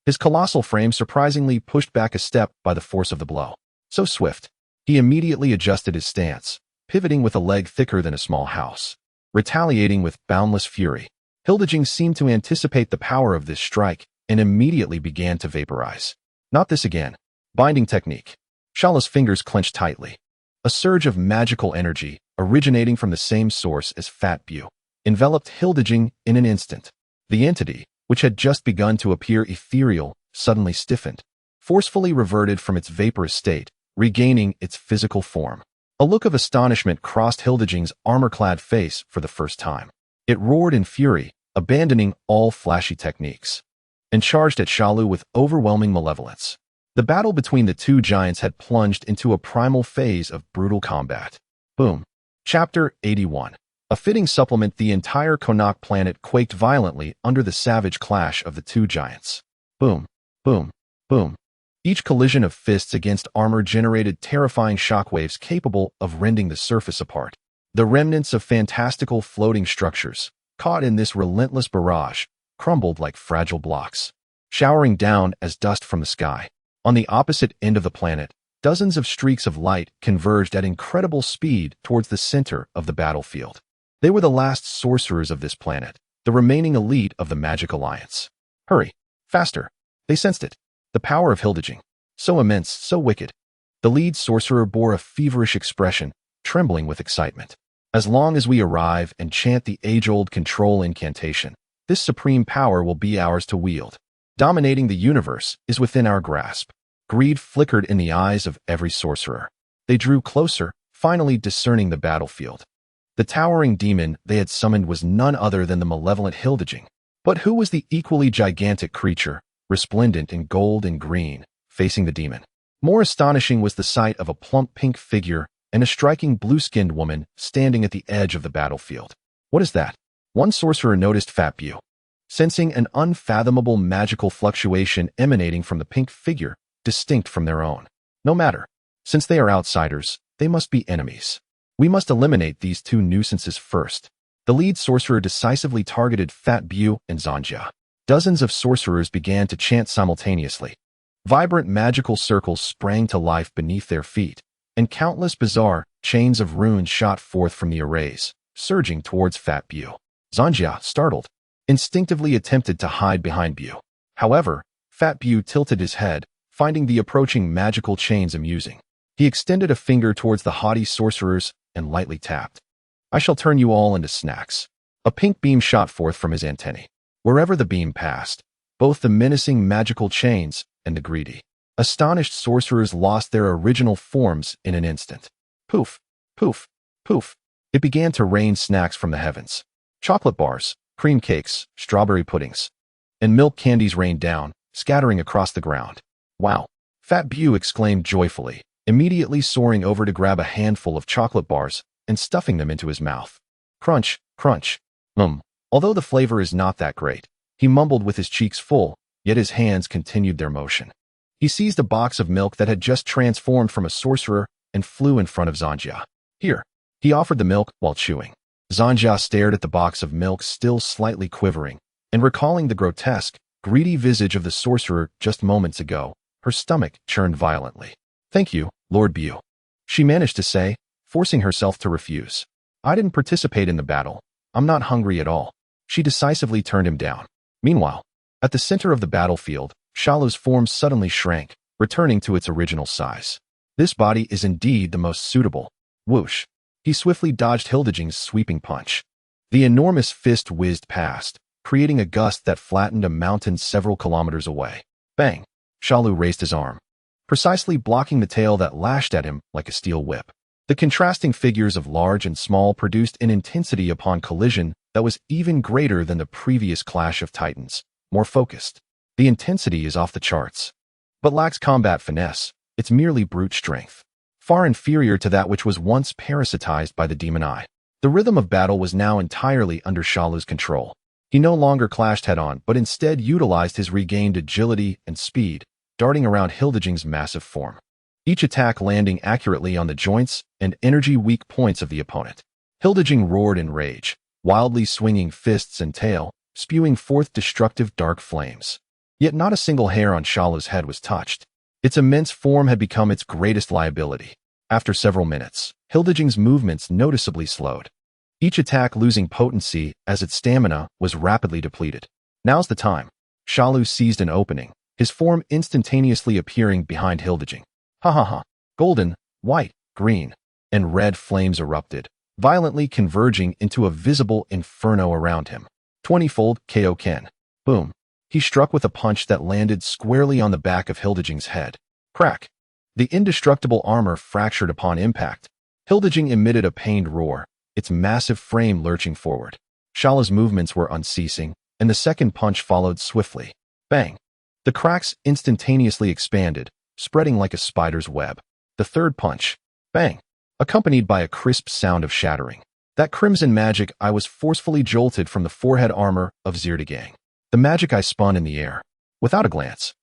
His colossal frame surprisingly pushed back a step by the force of the blow. So swift, he immediately adjusted his stance, pivoting with a leg thicker than a small house. Retaliating with boundless fury, Hildegard seemed to anticipate the power of this strike and immediately began to vaporize. Not this again. Binding technique. Shalu's fingers clenched tightly. A surge of magical energy, originating from the same source as Fat Bu, enveloped Hildegard in an instant. The entity, which had just begun to appear ethereal, suddenly stiffened, forcefully reverted from its vaporous state, regaining its physical form. A look of astonishment crossed Hildegard's armor-clad face for the first time. It roared in fury, abandoning all flashy techniques, and charged at Shalu with overwhelming malevolence. The battle between the two giants had plunged into a primal phase of brutal combat. Boom. Chapter 81. A fitting supplement. The entire Konak planet quaked violently under the savage clash of the two giants. Boom, boom, boom. Each collision of fists against armor generated terrifying shockwaves capable of rending the surface apart. The remnants of fantastical floating structures, caught in this relentless barrage, crumbled like fragile blocks, showering down as dust from the sky. On the opposite end of the planet, dozens of streaks of light converged at incredible speed towards the center of the battlefield. They were the last sorcerers of this planet, the remaining elite of the Magic Alliance. Hurry! Faster! They sensed it. The power of Hildegard. So immense, so wicked. The lead sorcerer bore a feverish expression, trembling with excitement. As long as we arrive and chant the age-old control incantation, this supreme power will be ours to wield. Dominating the universe is within our grasp. Greed flickered in the eyes of every sorcerer. They drew closer, finally discerning the battlefield. The towering demon they had summoned was none other than the malevolent Hildegard. But who was the equally gigantic creature, resplendent in gold and green, facing the demon? More astonishing was the sight of a plump pink figure and a striking blue-skinned woman standing at the edge of the battlefield. What is that? One sorcerer noticed Fat Bu. Sensing an unfathomable magical fluctuation emanating from the pink figure, distinct from their own. No matter. Since they are outsiders, they must be enemies. We must eliminate these two nuisances first. The lead sorcerer decisively targeted Fat Bu and Zanjia. Dozens of sorcerers began to chant simultaneously. Vibrant magical circles sprang to life beneath their feet, and countless bizarre chains of runes shot forth from the arrays, surging towards Fat Bu. Zanjia, startled, instinctively attempted to hide behind Bu. However, Fat Bu tilted his head, finding the approaching magical chains amusing. He extended a finger towards the haughty sorcerers and lightly tapped. I shall turn you all into snacks. A pink beam shot forth from his antennae. Wherever the beam passed, both the menacing magical chains and the greedy, astonished sorcerers lost their original forms in an instant. Poof, poof, poof. It began to rain snacks from the heavens. Chocolate bars, cream cakes, strawberry puddings, and milk candies rained down, scattering across the ground. Wow! Fat Bu exclaimed joyfully, immediately soaring over to grab a handful of chocolate bars and stuffing them into his mouth. Crunch, crunch. Although the flavor is not that great, he mumbled with his cheeks full, yet his hands continued their motion. He seized a box of milk that had just transformed from a sorcerer and flew in front of Zanjia. Here, he offered the milk while chewing. Zanjia stared at the box of milk, still slightly quivering, and recalling the grotesque, greedy visage of the sorcerer just moments ago, her stomach churned violently. Thank you, Lord Bu, she managed to say, forcing herself to refuse. I didn't participate in the battle. I'm not hungry at all. She decisively turned him down. Meanwhile, at the center of the battlefield, Shalu's form suddenly shrank, returning to its original size. This body is indeed the most suitable. Whoosh. He swiftly dodged Hildegard's sweeping punch. The enormous fist whizzed past, creating a gust that flattened a mountain several kilometers away. Bang! Shalu raised his arm, precisely blocking the tail that lashed at him like a steel whip. The contrasting figures of large and small produced an intensity upon collision that was even greater than the previous clash of titans, more focused. The intensity is off the charts, but lacks combat finesse. It's merely brute strength, far inferior to that which was once parasitized by the demon eye. The rhythm of battle was now entirely under Shalu's control. He no longer clashed head-on, but instead utilized his regained agility and speed, darting around Hildegard's massive form. Each attack landing accurately on the joints and energy weak points of the opponent. Hildegard roared in rage, wildly swinging fists and tail, spewing forth destructive dark flames. Yet not a single hair on Shalu's head was touched. Its immense form had become its greatest liability. After several minutes, Hildegard's movements noticeably slowed, each attack losing potency as its stamina was rapidly depleted. Now's the time. Shalu seized an opening, his form instantaneously appearing behind Hildegard. Ha ha ha. Golden, white, green, and red flames erupted, violently converging into a visible inferno around him. 20-fold KO Ken. Boom. He struck with a punch that landed squarely on the back of Hildegard's head. Crack. The indestructible armor fractured upon impact. Hildegard emitted a pained roar, its massive frame lurching forward. Shalu's movements were unceasing, and the second punch followed swiftly. Bang. The cracks instantaneously expanded, spreading like a spider's web. The third punch. Bang. Accompanied by a crisp sound of shattering. That crimson magic I was forcefully jolted from the forehead armor of Zirdagang. The magic I spun in the air. Without a glance,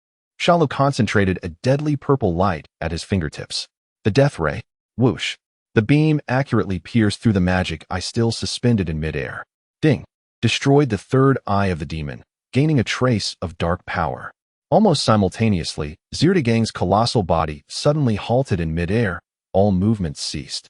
Shalu concentrated a deadly purple light at his fingertips. The death ray. Whoosh. The beam accurately pierced through the magic I still suspended in midair. Ding. Destroyed the third eye of the demon, gaining a trace of dark power. Almost simultaneously, Zirdagang's colossal body suddenly halted in midair. All movements ceased.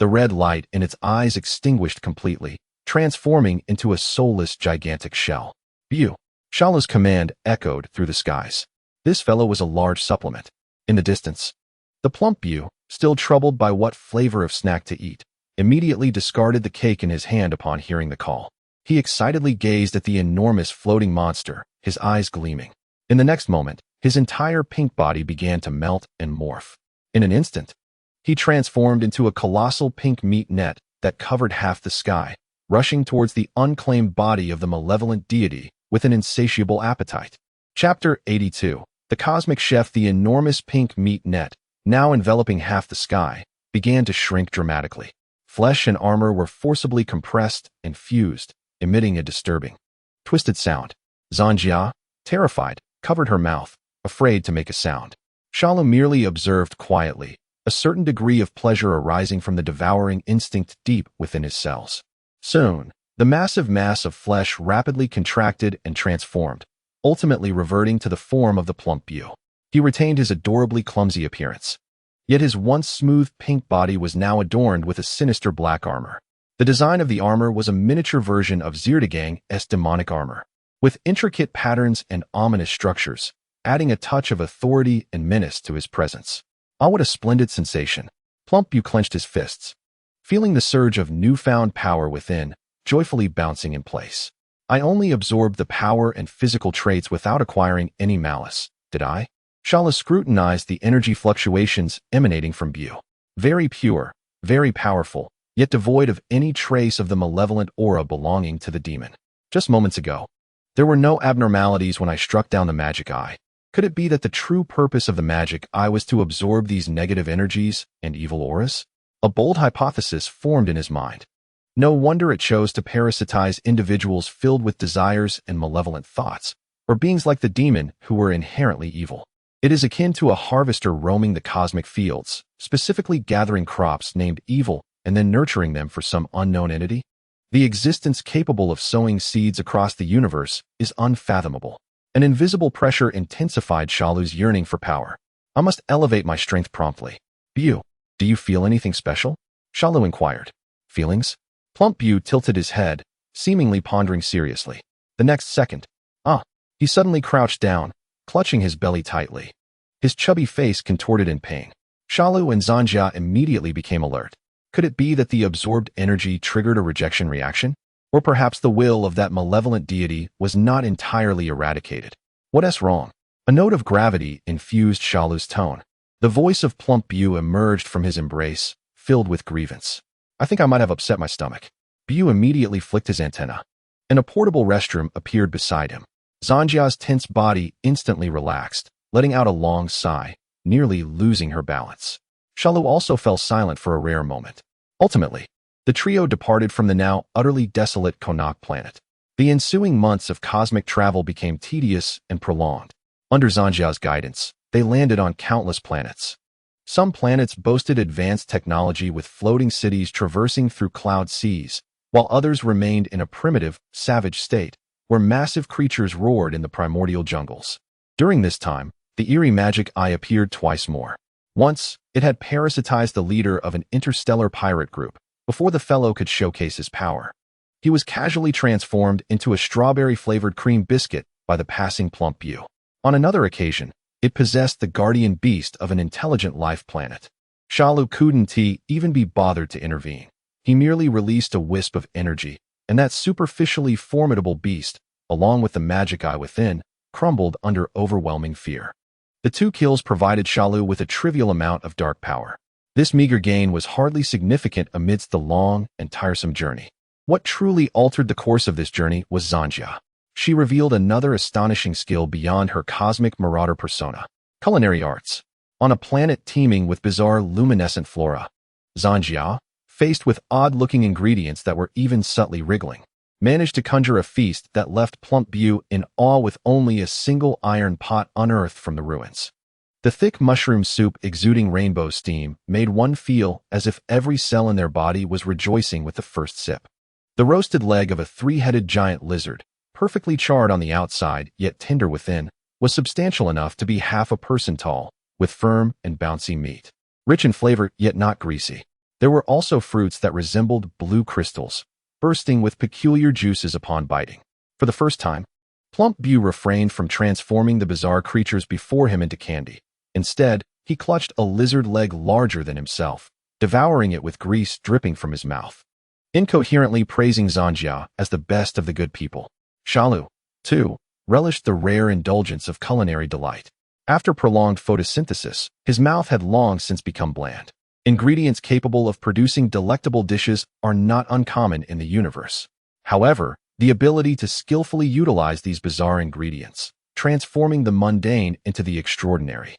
The red light in its eyes extinguished completely, transforming into a soulless gigantic shell. View. Shalu's command echoed through the skies. This fellow was a large supplement. In the distance, the plump View, still troubled by what flavor of snack to eat, immediately discarded the cake in his hand upon hearing the call. He excitedly gazed at the enormous floating monster, his eyes gleaming. In the next moment, his entire pink body began to melt and morph. In an instant, he transformed into a colossal pink meat net that covered half the sky, rushing towards the unclaimed body of the malevolent deity with an insatiable appetite. Chapter 82. The Cosmic Chef. The enormous pink meat net, now enveloping half the sky, began to shrink dramatically. Flesh and armor were forcibly compressed and fused, emitting a disturbing, twisted sound. Zanjia, terrified, covered her mouth, afraid to make a sound. Shalu merely observed quietly, a certain degree of pleasure arising from the devouring instinct deep within his cells. Soon, the massive mass of flesh rapidly contracted and transformed, ultimately reverting to the form of the plump View. He retained his adorably clumsy appearance. Yet his once smooth pink body was now adorned with a sinister black armor. The design of the armor was a miniature version of Zirdagang's demonic armor, with intricate patterns and ominous structures, adding a touch of authority and menace to his presence. Ah, what a splendid sensation. Plump View clenched his fists, feeling the surge of newfound power within, joyfully bouncing in place. I only absorbed the power and physical traits without acquiring any malice, did I? Shalu scrutinized the energy fluctuations emanating from View. Very pure, very powerful, yet devoid of any trace of the malevolent aura belonging to the demon. Just moments ago, there were no abnormalities when I struck down the magic eye. Could it be that the true purpose of the magic eye was to absorb these negative energies and evil auras? A bold hypothesis formed in his mind. No wonder it chose to parasitize individuals filled with desires and malevolent thoughts, or beings like the demon who were inherently evil. It is akin to a harvester roaming the cosmic fields, specifically gathering crops named evil and then nurturing them for some unknown entity. The existence capable of sowing seeds across the universe is unfathomable. An invisible pressure intensified Shalu's yearning for power. I must elevate my strength promptly. View, do you feel anything special? Shalu inquired. Feelings? Plump View tilted his head, seemingly pondering seriously. The next second, he suddenly crouched down, clutching his belly tightly. His chubby face contorted in pain. Shalu and Zanjia immediately became alert. Could it be that the absorbed energy triggered a rejection reaction? Or perhaps the will of that malevolent deity was not entirely eradicated. What's wrong? A note of gravity infused Shalu's tone. The voice of Plump View emerged from his embrace, filled with grievance. I think I might have upset my stomach. View immediately flicked his antenna, and a portable restroom appeared beside him. Zanjia's tense body instantly relaxed, letting out a long sigh, nearly losing her balance. Shalu also fell silent for a rare moment. Ultimately, the trio departed from the now utterly desolate Konak planet. The ensuing months of cosmic travel became tedious and prolonged. Under Zanjia's guidance, they landed on countless planets. Some planets boasted advanced technology with floating cities traversing through cloud seas, while others remained in a primitive, savage state, where massive creatures roared in the primordial jungles. During this time, the eerie magic eye appeared twice more. Once, it had parasitized the leader of an interstellar pirate group before the fellow could showcase his power. He was casually transformed into a strawberry-flavored cream biscuit by the passing plump Bew. On another occasion, it possessed the guardian beast of an intelligent life planet. Shalu couldn't even be bothered to intervene. He merely released a wisp of energy, and that superficially formidable beast, along with the magic eye within, crumbled under overwhelming fear. The 2 kills provided Shalu with a trivial amount of dark power. This meager gain was hardly significant amidst the long and tiresome journey. What truly altered the course of this journey was Zanjia. She revealed another astonishing skill beyond her cosmic marauder persona: culinary arts. On a planet teeming with bizarre luminescent flora, Zanjia, faced with odd-looking ingredients that were even subtly wriggling, managed to conjure a feast that left plump Bew in awe with only a single iron pot unearthed from the ruins. The thick mushroom soup exuding rainbow steam made one feel as if every cell in their body was rejoicing with the first sip. The roasted leg of a 3-headed giant lizard, perfectly charred on the outside yet tender within, was substantial enough to be half a person tall, with firm and bouncy meat. Rich in flavor yet not greasy. There were also fruits that resembled blue crystals, bursting with peculiar juices upon biting. For the first time, plump Bew refrained from transforming the bizarre creatures before him into candy. Instead, he clutched a lizard leg larger than himself, devouring it with grease dripping from his mouth. Incoherently praising Zanjia as the best of the good people, Shalu, too, relished the rare indulgence of culinary delight. After prolonged photosynthesis, his mouth had long since become bland. Ingredients capable of producing delectable dishes are not uncommon in the universe. However, the ability to skillfully utilize these bizarre ingredients, transforming the mundane into the extraordinary,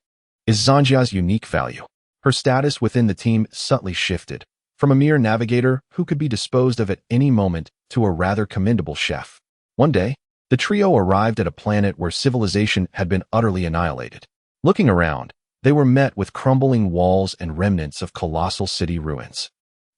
is Zanjia's unique value. Her status within the team subtly shifted, from a mere navigator who could be disposed of at any moment to a rather commendable chef. One day, the trio arrived at a planet where civilization had been utterly annihilated. Looking around, they were met with crumbling walls and remnants of colossal city ruins.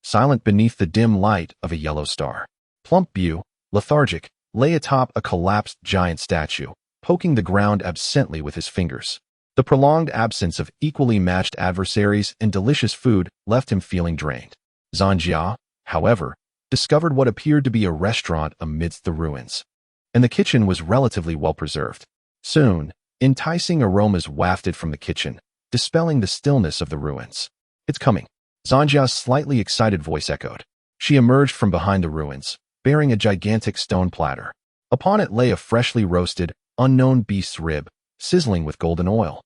Silent beneath the dim light of a yellow star, plump Bew, lethargic, lay atop a collapsed giant statue, poking the ground absently with his fingers. The prolonged absence of equally matched adversaries and delicious food left him feeling drained. Zanjia, however, discovered what appeared to be a restaurant amidst the ruins, and the kitchen was relatively well preserved. Soon, enticing aromas wafted from the kitchen, dispelling the stillness of the ruins. "It's coming," Zanjia's slightly excited voice echoed. She emerged from behind the ruins, bearing a gigantic stone platter. Upon it lay a freshly roasted, unknown beast's rib, sizzling with golden oil.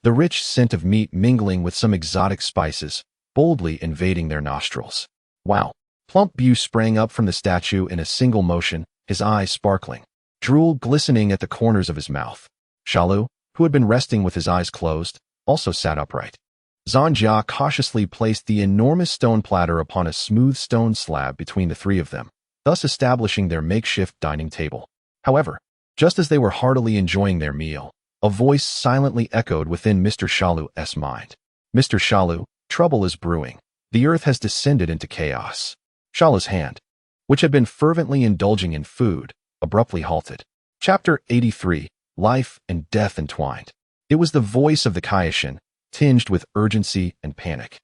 The rich scent of meat mingling with some exotic spices, boldly invading their nostrils. "Wow!" Plump Bew sprang up from the statue in a single motion, his eyes sparkling, drool glistening at the corners of his mouth. Shalu, who had been resting with his eyes closed, also sat upright. Zanjia cautiously placed the enormous stone platter upon a smooth stone slab between the 3 of them, thus establishing their makeshift dining table. However, just as they were heartily enjoying their meal, a voice silently echoed within Mr. Shalu's mind. "Mr. Shalu, trouble is brewing. The earth has descended into chaos." Shalu's hand, which had been fervently indulging in food, abruptly halted. Chapter 83, Life and Death Entwined. It was the voice of the Kaioshin, tinged with urgency and panic,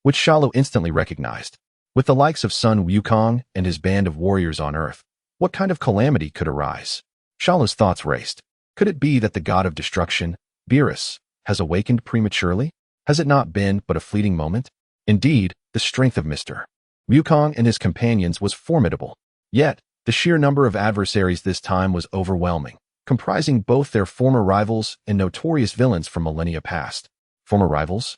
which Shalu instantly recognized. With the likes of Sun Wukong and his band of warriors on Earth, what kind of calamity could arise? Shalu's thoughts raced. Could it be that the god of destruction, Beerus, has awakened prematurely? Has it not been but a fleeting moment? Indeed, the strength of Mr. Wukong and his companions was formidable. Yet, the sheer number of adversaries this time was overwhelming, comprising both their former rivals and notorious villains from millennia past. Former rivals?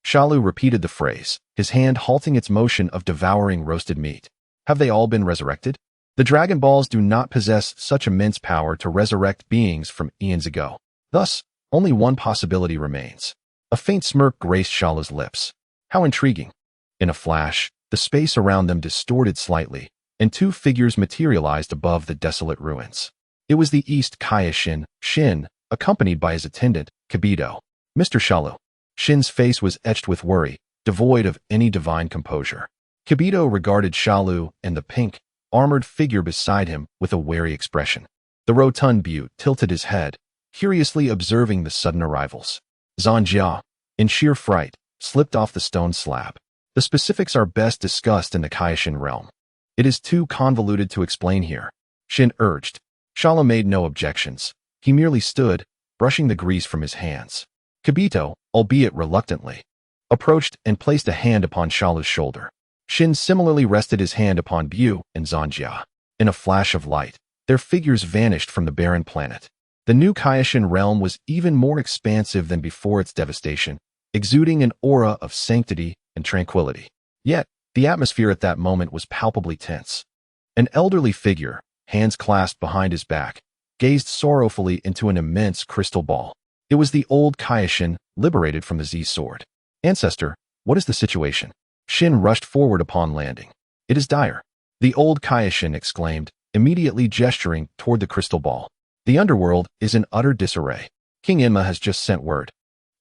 Shalu repeated the phrase, his hand halting its motion of devouring roasted meat. Have they all been resurrected? The Dragon Balls do not possess such immense power to resurrect beings from eons ago. Thus, only one possibility remains. A faint smirk graced Shalu's lips. How intriguing. In a flash, the space around them distorted slightly, and two figures materialized above the desolate ruins. It was the East Kaioshin, Shin, accompanied by his attendant, Kibito. Mr. Shalu. Shin's face was etched with worry, devoid of any divine composure. Kibito regarded Shalu and the pink, armored figure beside him with a wary expression. The rotund Butte tilted his head, curiously observing the sudden arrivals. Zanjia, in sheer fright, slipped off the stone slab. The specifics are best discussed in the Kaioshin realm. It is too convoluted to explain here, Shin urged. Shalu made no objections. He merely stood, brushing the grease from his hands. Kibito, albeit reluctantly, approached and placed a hand upon Shalu's shoulder. Shin similarly rested his hand upon Butte and Zanjia. In a flash of light, their figures vanished from the barren planet. The new Kaioshin realm was even more expansive than before its devastation, exuding an aura of sanctity and tranquility. Yet, the atmosphere at that moment was palpably tense. An elderly figure, hands clasped behind his back, gazed sorrowfully into an immense crystal ball. It was the old Kaioshin, liberated from the Z sword. Ancestor, what is the situation? Shin rushed forward upon landing. It is dire. The old Kaioshin exclaimed, immediately gesturing toward the crystal ball. The underworld is in utter disarray. King Inma has just sent word.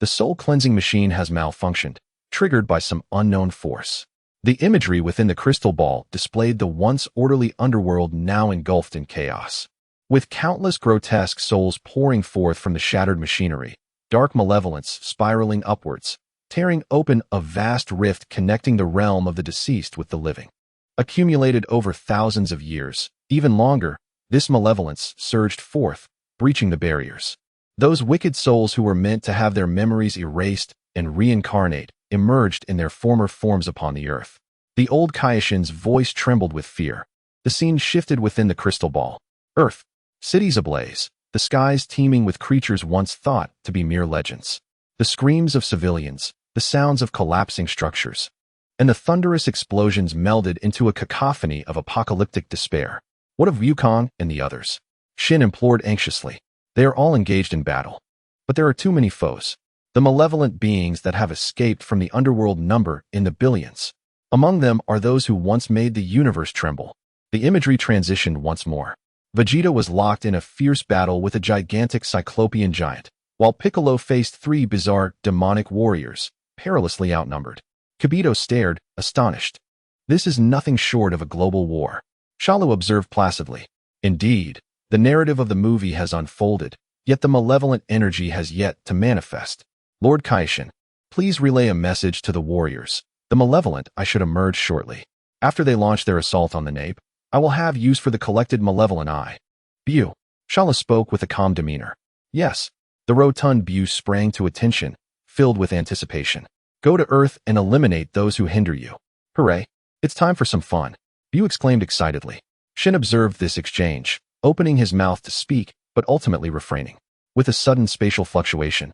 The soul-cleansing machine has malfunctioned, triggered by some unknown force. The imagery within the crystal ball displayed the once orderly underworld now engulfed in chaos. With countless grotesque souls pouring forth from the shattered machinery, dark malevolence spiraling upwards, tearing open a vast rift connecting the realm of the deceased with the living. Accumulated over thousands of years, even longer, this malevolence surged forth, breaching the barriers. Those wicked souls who were meant to have their memories erased and reincarnate emerged in their former forms upon the earth. The old Kaioshin's voice trembled with fear. The scene shifted within the crystal ball. Earth. Cities ablaze, the skies teeming with creatures once thought to be mere legends. The screams of civilians, the sounds of collapsing structures, and the thunderous explosions melded into a cacophony of apocalyptic despair. What of Wukong and the others? Shin implored anxiously. They are all engaged in battle. But there are too many foes. The malevolent beings that have escaped from the underworld number in the billions. Among them are those who once made the universe tremble. The imagery transitioned once more. Vegeta was locked in a fierce battle with a gigantic cyclopean giant, while Piccolo faced three bizarre, demonic warriors, perilously outnumbered. Kibito stared, astonished. This is nothing short of a global war. Shalu observed placidly. Indeed, the narrative of the movie has unfolded, yet the malevolent energy has yet to manifest. Lord Kaioshin, please relay a message to the warriors. The malevolent I should emerge shortly. After they launch their assault on the Nape, I will have use for the collected malevolent eye. Butte. Shalu spoke with a calm demeanor. Yes. The rotund Butte sprang to attention, filled with anticipation. Go to Earth and eliminate those who hinder you. Hooray. It's time for some fun. Butte exclaimed excitedly. Shin observed this exchange, opening his mouth to speak, but ultimately refraining. With a sudden spatial fluctuation,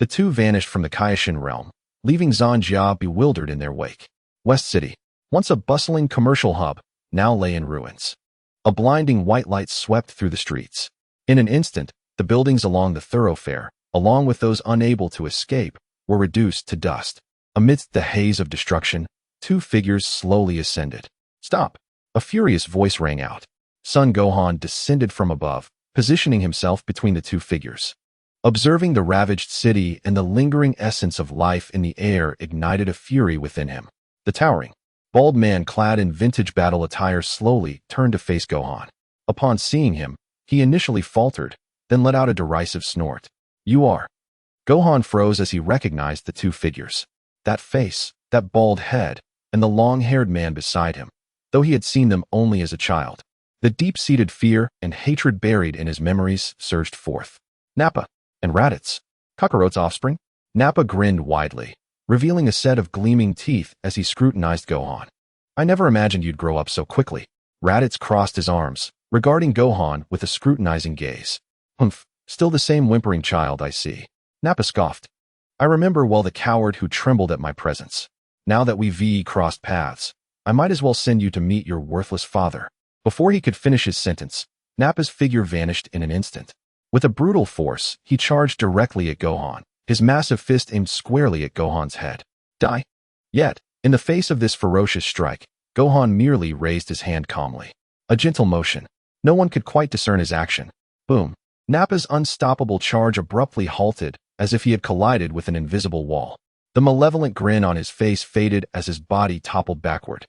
the two vanished from the Kaioshin realm, leaving Zanjia bewildered in their wake. West City, once a bustling commercial hub, now lay in ruins. A blinding white light swept through the streets. In an instant, the buildings along the thoroughfare, along with those unable to escape, were reduced to dust. Amidst the haze of destruction, two figures slowly ascended. Stop! A furious voice rang out. Son Gohan descended from above, positioning himself between the two figures. Observing the ravaged city and the lingering essence of life in the air ignited a fury within him. The towering, bald man clad in vintage battle attire slowly turned to face Gohan. Upon seeing him, he initially faltered, then let out a derisive snort. You are. Gohan froze as he recognized the two figures. That face, that bald head, and the long-haired man beside him, though he had seen them only as a child. The deep-seated fear and hatred buried in his memories surged forth. Nappa and Raditz, Kakarot's offspring? Nappa grinned widely, revealing a set of gleaming teeth as he scrutinized Gohan. I never imagined you'd grow up so quickly. Raditz crossed his arms, regarding Gohan with a scrutinizing gaze. Humph, still the same whimpering child, I see. Nappa scoffed. I remember well the coward who trembled at my presence. Now that we've crossed paths, I might as well send you to meet your worthless father. Before he could finish his sentence, Nappa's figure vanished in an instant. With a brutal force, he charged directly at Gohan, his massive fist aimed squarely at Gohan's head. Die. Yet, in the face of this ferocious strike, Gohan merely raised his hand calmly. A gentle motion. No one could quite discern his action. Boom. Nappa's unstoppable charge abruptly halted, as if he had collided with an invisible wall. The malevolent grin on his face faded as his body toppled backward,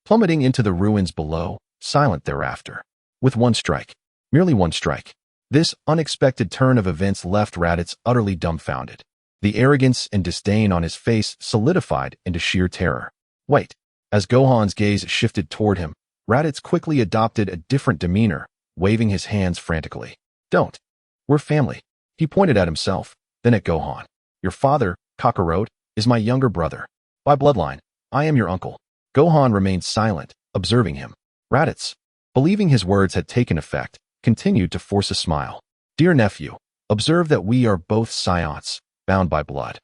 plummeting into the ruins below, silent thereafter. With one strike. Merely one strike. This unexpected turn of events left Raditz utterly dumbfounded. The arrogance and disdain on his face solidified into sheer terror. Wait. As Gohan's gaze shifted toward him, Raditz quickly adopted a different demeanor, waving his hands frantically. Don't. We're family. He pointed at himself, then at Gohan. Your father, Kakarot, is my younger brother. By bloodline, I am your uncle. Gohan remained silent, observing him. Raditz, believing his words had taken effect, continued to force a smile. Dear nephew, observe that we are both Saiyans, bound by blood.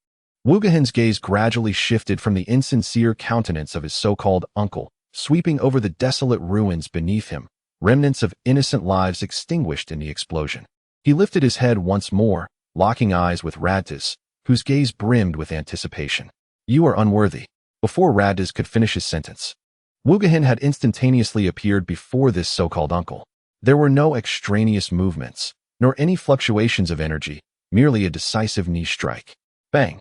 Wugohen's gaze gradually shifted from the insincere countenance of his so-called uncle, sweeping over the desolate ruins beneath him, remnants of innocent lives extinguished in the explosion. He lifted his head once more, locking eyes with Raditz, whose gaze brimmed with anticipation. You are unworthy. Before Raditz could finish his sentence, Wugohen had instantaneously appeared before this so-called uncle. There were no extraneous movements, nor any fluctuations of energy, merely a decisive knee strike. Bang!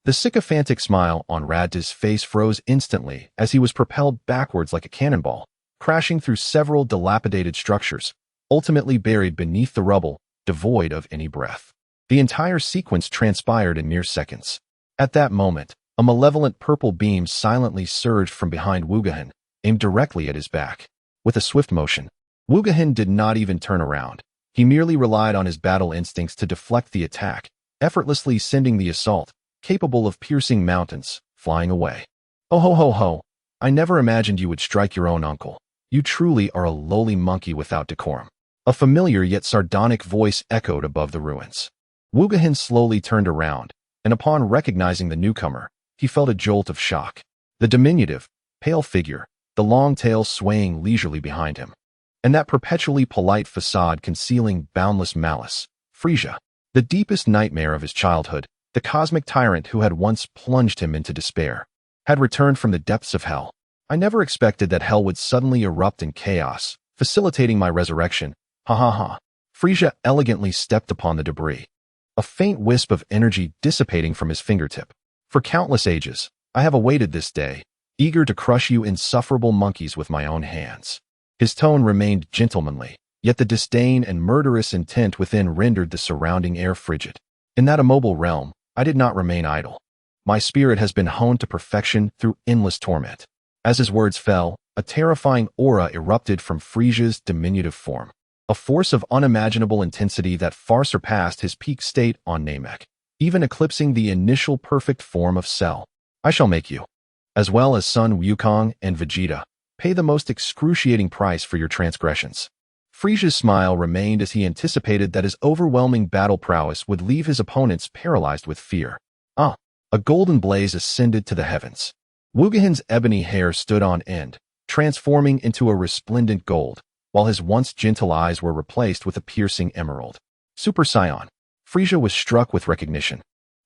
The sycophantic smile on Raditz's face froze instantly as he was propelled backwards like a cannonball, crashing through several dilapidated structures, ultimately buried beneath the rubble, devoid of any breath. The entire sequence transpired in mere seconds. At that moment, a malevolent purple beam silently surged from behind Wugohen, aimed directly at his back. With a swift motion, Wugohen did not even turn around. He merely relied on his battle instincts to deflect the attack, effortlessly sending the assault, capable of piercing mountains, flying away. Oh ho ho ho, I never imagined you would strike your own uncle. You truly are a lowly monkey without decorum. A familiar yet sardonic voice echoed above the ruins. Wugohen slowly turned around, and upon recognizing the newcomer, he felt a jolt of shock. The diminutive, pale figure, the long tail swaying leisurely behind him, and that perpetually polite facade concealing boundless malice. Frieza, the deepest nightmare of his childhood, the cosmic tyrant who had once plunged him into despair, had returned from the depths of hell. I never expected that hell would suddenly erupt in chaos, facilitating my resurrection. Ha ha ha. Frieza elegantly stepped upon the debris, a faint wisp of energy dissipating from his fingertip. For countless ages, I have awaited this day, eager to crush you insufferable monkeys with my own hands. His tone remained gentlemanly, yet the disdain and murderous intent within rendered the surrounding air frigid. In that immobile realm, I did not remain idle. My spirit has been honed to perfection through endless torment. As his words fell, a terrifying aura erupted from Frieza's diminutive form, a force of unimaginable intensity that far surpassed his peak state on Namek, even eclipsing the initial perfect form of Cell. I shall make you, as well as Son Wukong and Vegeta, pay the most excruciating price for your transgressions. Frieza's smile remained as he anticipated that his overwhelming battle prowess would leave his opponents paralyzed with fear. Ah! A golden blaze ascended to the heavens. Wugohen's ebony hair stood on end, transforming into a resplendent gold, while his once gentle eyes were replaced with a piercing emerald. Super Saiyan. Frieza was struck with recognition.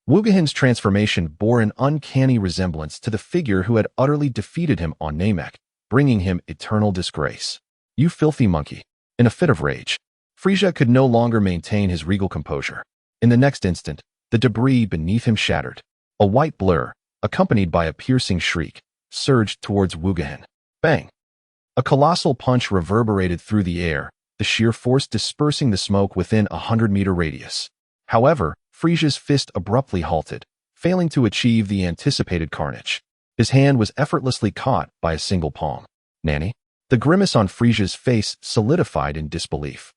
Wugohen's transformation bore an uncanny resemblance to the figure who had utterly defeated him on Namek, bringing him eternal disgrace. You filthy monkey. In a fit of rage, Frieza could no longer maintain his regal composure. In the next instant, the debris beneath him shattered. A white blur, accompanied by a piercing shriek, surged towards Wugohen. Bang! A colossal punch reverberated through the air, the sheer force dispersing the smoke within a 100-meter radius. However, Frieza's fist abruptly halted, failing to achieve the anticipated carnage. His hand was effortlessly caught by a single palm. Nanny? The grimace on Frieza's face solidified in disbelief.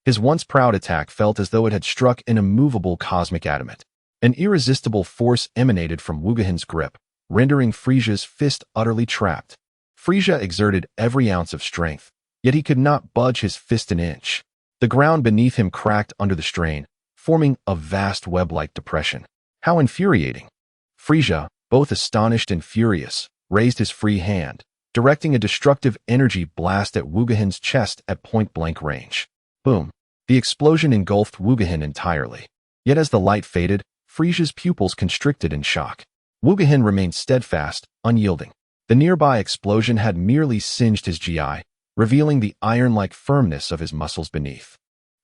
His once proud attack felt as though it had struck an immovable cosmic adamant. An irresistible force emanated from Wugohen's grip, rendering Frieza's fist utterly trapped. Frieza exerted every ounce of strength, yet he could not budge his fist an inch. The ground beneath him cracked under the strain, forming a vast web-like depression. How infuriating! Frieza, both astonished and furious, raised his free hand, directing a destructive energy blast at Wugohen's chest at point-blank range. Boom! The explosion engulfed Wugohen entirely. Yet as the light faded, Frieza's pupils constricted in shock. Wugohen remained steadfast, unyielding. The nearby explosion had merely singed his GI, revealing the iron-like firmness of his muscles beneath.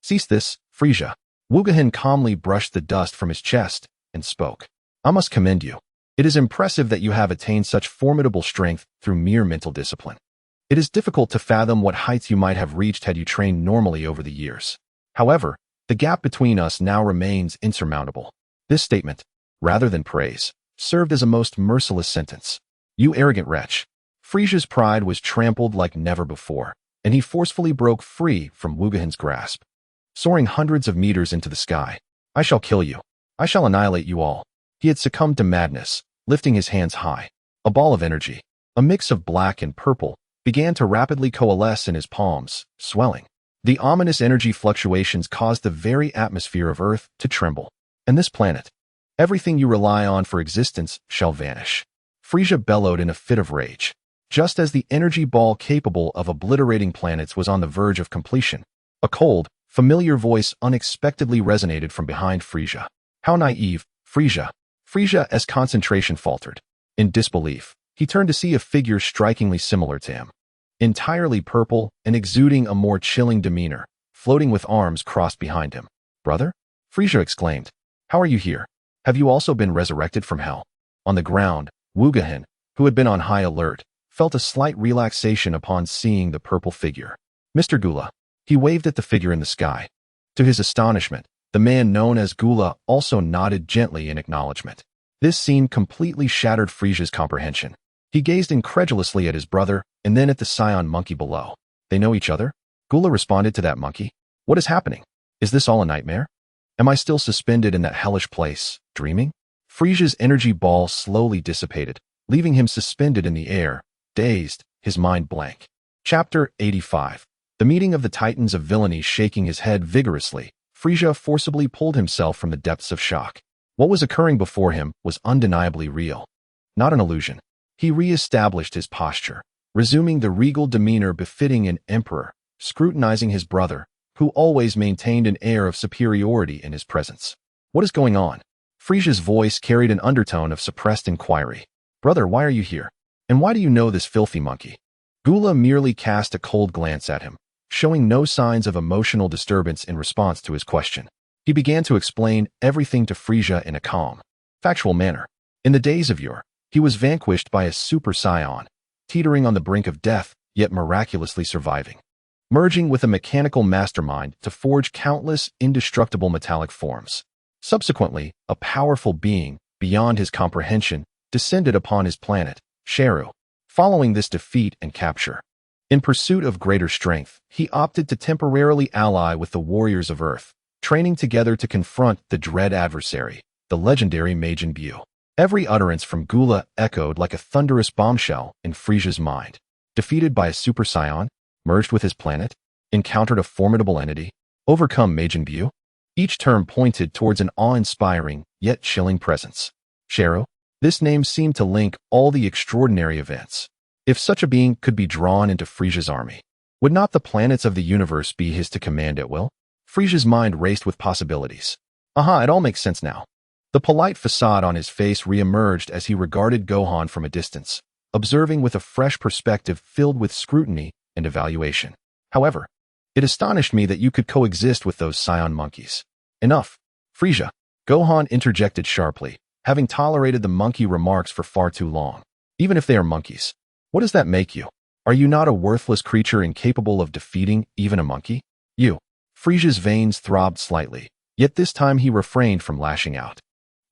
"Cease this, Frieza." Wugahin calmly brushed the dust from his chest and spoke. "I must commend you. It is impressive that you have attained such formidable strength through mere mental discipline. It is difficult to fathom what heights you might have reached had you trained normally over the years. However, the gap between us now remains insurmountable." This statement, rather than praise, served as a most merciless sentence. "You arrogant wretch." Frieza's pride was trampled like never before, and he forcefully broke free from Wugahin's grasp. Soaring hundreds of meters into the sky, "I shall kill you. I shall annihilate you all." He had succumbed to madness, lifting his hands high. A ball of energy, a mix of black and purple, began to rapidly coalesce in his palms, swelling. The ominous energy fluctuations caused the very atmosphere of Earth to tremble. "And this planet, everything you rely on for existence, shall vanish." Frieza bellowed in a fit of rage. Just as the energy ball capable of obliterating planets was on the verge of completion, a cold, familiar voice unexpectedly resonated from behind Frieza. "How naive, Frieza." Frieza's concentration faltered. In disbelief, he turned to see a figure strikingly similar to him. Entirely purple and exuding a more chilling demeanor, floating with arms crossed behind him. "Brother?" Frieza exclaimed. "How are you here? Have you also been resurrected from hell?" On the ground, Wugahin, who had been on high alert, felt a slight relaxation upon seeing the purple figure. "Mr. Gula." He waved at the figure in the sky. To his astonishment, the man known as Gula also nodded gently in acknowledgement. This scene completely shattered Frieza's comprehension. He gazed incredulously at his brother and then at the Saiyan monkey below. "They know each other?" Gula responded to that monkey. "What is happening? Is this all a nightmare? Am I still suspended in that hellish place, dreaming?" Frieza's energy ball slowly dissipated, leaving him suspended in the air, dazed, his mind blank. Chapter 85. The meeting of the Titans of Villainy. Shaking his head vigorously, Frieza forcibly pulled himself from the depths of shock. What was occurring before him was undeniably real, not an illusion. He re-established his posture, resuming the regal demeanor befitting an emperor, scrutinizing his brother, who always maintained an air of superiority in his presence. "What is going on?" Frieza's voice carried an undertone of suppressed inquiry. "Brother, why are you here? And why do you know this filthy monkey?" Gula merely cast a cold glance at him, showing no signs of emotional disturbance in response to his question. He began to explain everything to Frieza in a calm, factual manner. In the days of yore, he was vanquished by a Super Saiyan, teetering on the brink of death, yet miraculously surviving, merging with a mechanical mastermind to forge countless indestructible metallic forms. Subsequently, a powerful being, beyond his comprehension, descended upon his planet, Shalu. Following this defeat and capture, in pursuit of greater strength, he opted to temporarily ally with the warriors of Earth, training together to confront the dread adversary, the legendary Majin. Every utterance from Gula echoed like a thunderous bombshell in Frieza's mind. Defeated by a Super Saiyan, merged with his planet, encountered a formidable entity, overcome Majin. Each term pointed towards an awe-inspiring, yet chilling presence. Gero. This name seemed to link all the extraordinary events. If such a being could be drawn into Frieza's army, would not the planets of the universe be his to command at will? Frieza's mind raced with possibilities. It all makes sense now. The polite facade on his face re-emerged as he regarded Gohan from a distance, observing with a fresh perspective filled with scrutiny and evaluation. "However, it astonished me that you could coexist with those Saiyan monkeys." "Enough, Frieza," Gohan interjected sharply, having tolerated the monkey remarks for far too long. "Even if they are monkeys, what does that make you? Are you not a worthless creature incapable of defeating even a monkey?" "You." Frieza's veins throbbed slightly, yet this time he refrained from lashing out.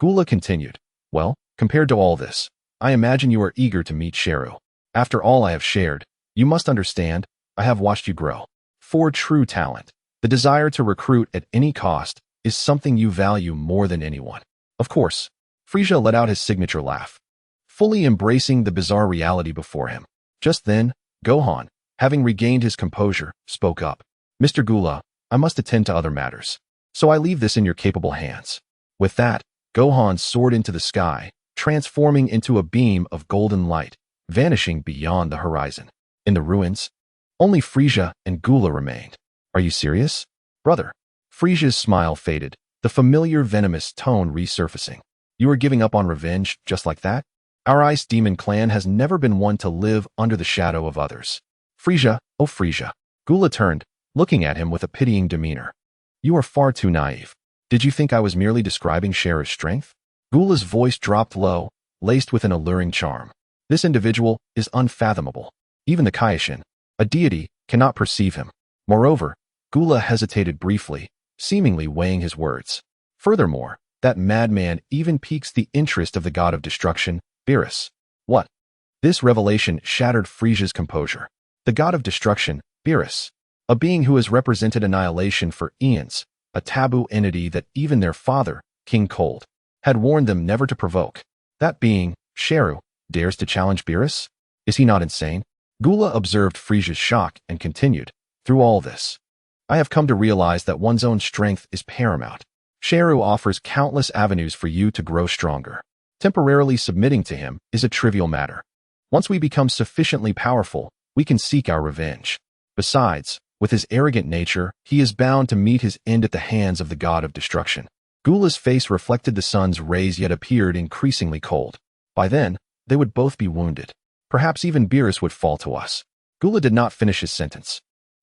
Gula continued, "Well, compared to all this, I imagine you are eager to meet Shalu. After all I have shared, you must understand, I have watched you grow. For true talent, the desire to recruit at any cost is something you value more than anyone." Of course, Frieza let out his signature laugh, fully embracing the bizarre reality before him. Just then, Gohan, having regained his composure, spoke up. "Mr. Gula, I must attend to other matters, so I leave this in your capable hands." With that, Gohan soared into the sky, transforming into a beam of golden light, vanishing beyond the horizon. In the ruins, only Frieza and Gula remained. "Are you serious, brother?" Frieza's smile faded, the familiar venomous tone resurfacing. "You are giving up on revenge just like that?" Our Ice Demon clan has never been one to live under the shadow of others. Frieza, oh Frieza. Gula turned, looking at him with a pitying demeanor. You are far too naive. Did you think I was merely describing Sheru's strength? Gula's voice dropped low, laced with an alluring charm. This individual is unfathomable. Even the Kaioshin, a deity, cannot perceive him. Moreover, Gula hesitated briefly, seemingly weighing his words. Furthermore, that madman even piques the interest of the god of destruction, Beerus. What? This revelation shattered Frieza's composure. The god of destruction, Beerus, a being who has represented annihilation for eons, a taboo entity that even their father, King Cold, had warned them never to provoke. That being, Sheru, dares to challenge Beerus? Is he not insane? Gula observed Frieza's shock and continued, through all this, I have come to realize that one's own strength is paramount. Sheru offers countless avenues for you to grow stronger. Temporarily submitting to him is a trivial matter. Once we become sufficiently powerful, we can seek our revenge. Besides, with his arrogant nature, he is bound to meet his end at the hands of the god of destruction. Gula's face reflected the sun's rays yet appeared increasingly cold. By then, they would both be wounded. Perhaps even Beerus would fall to us. Gula did not finish his sentence.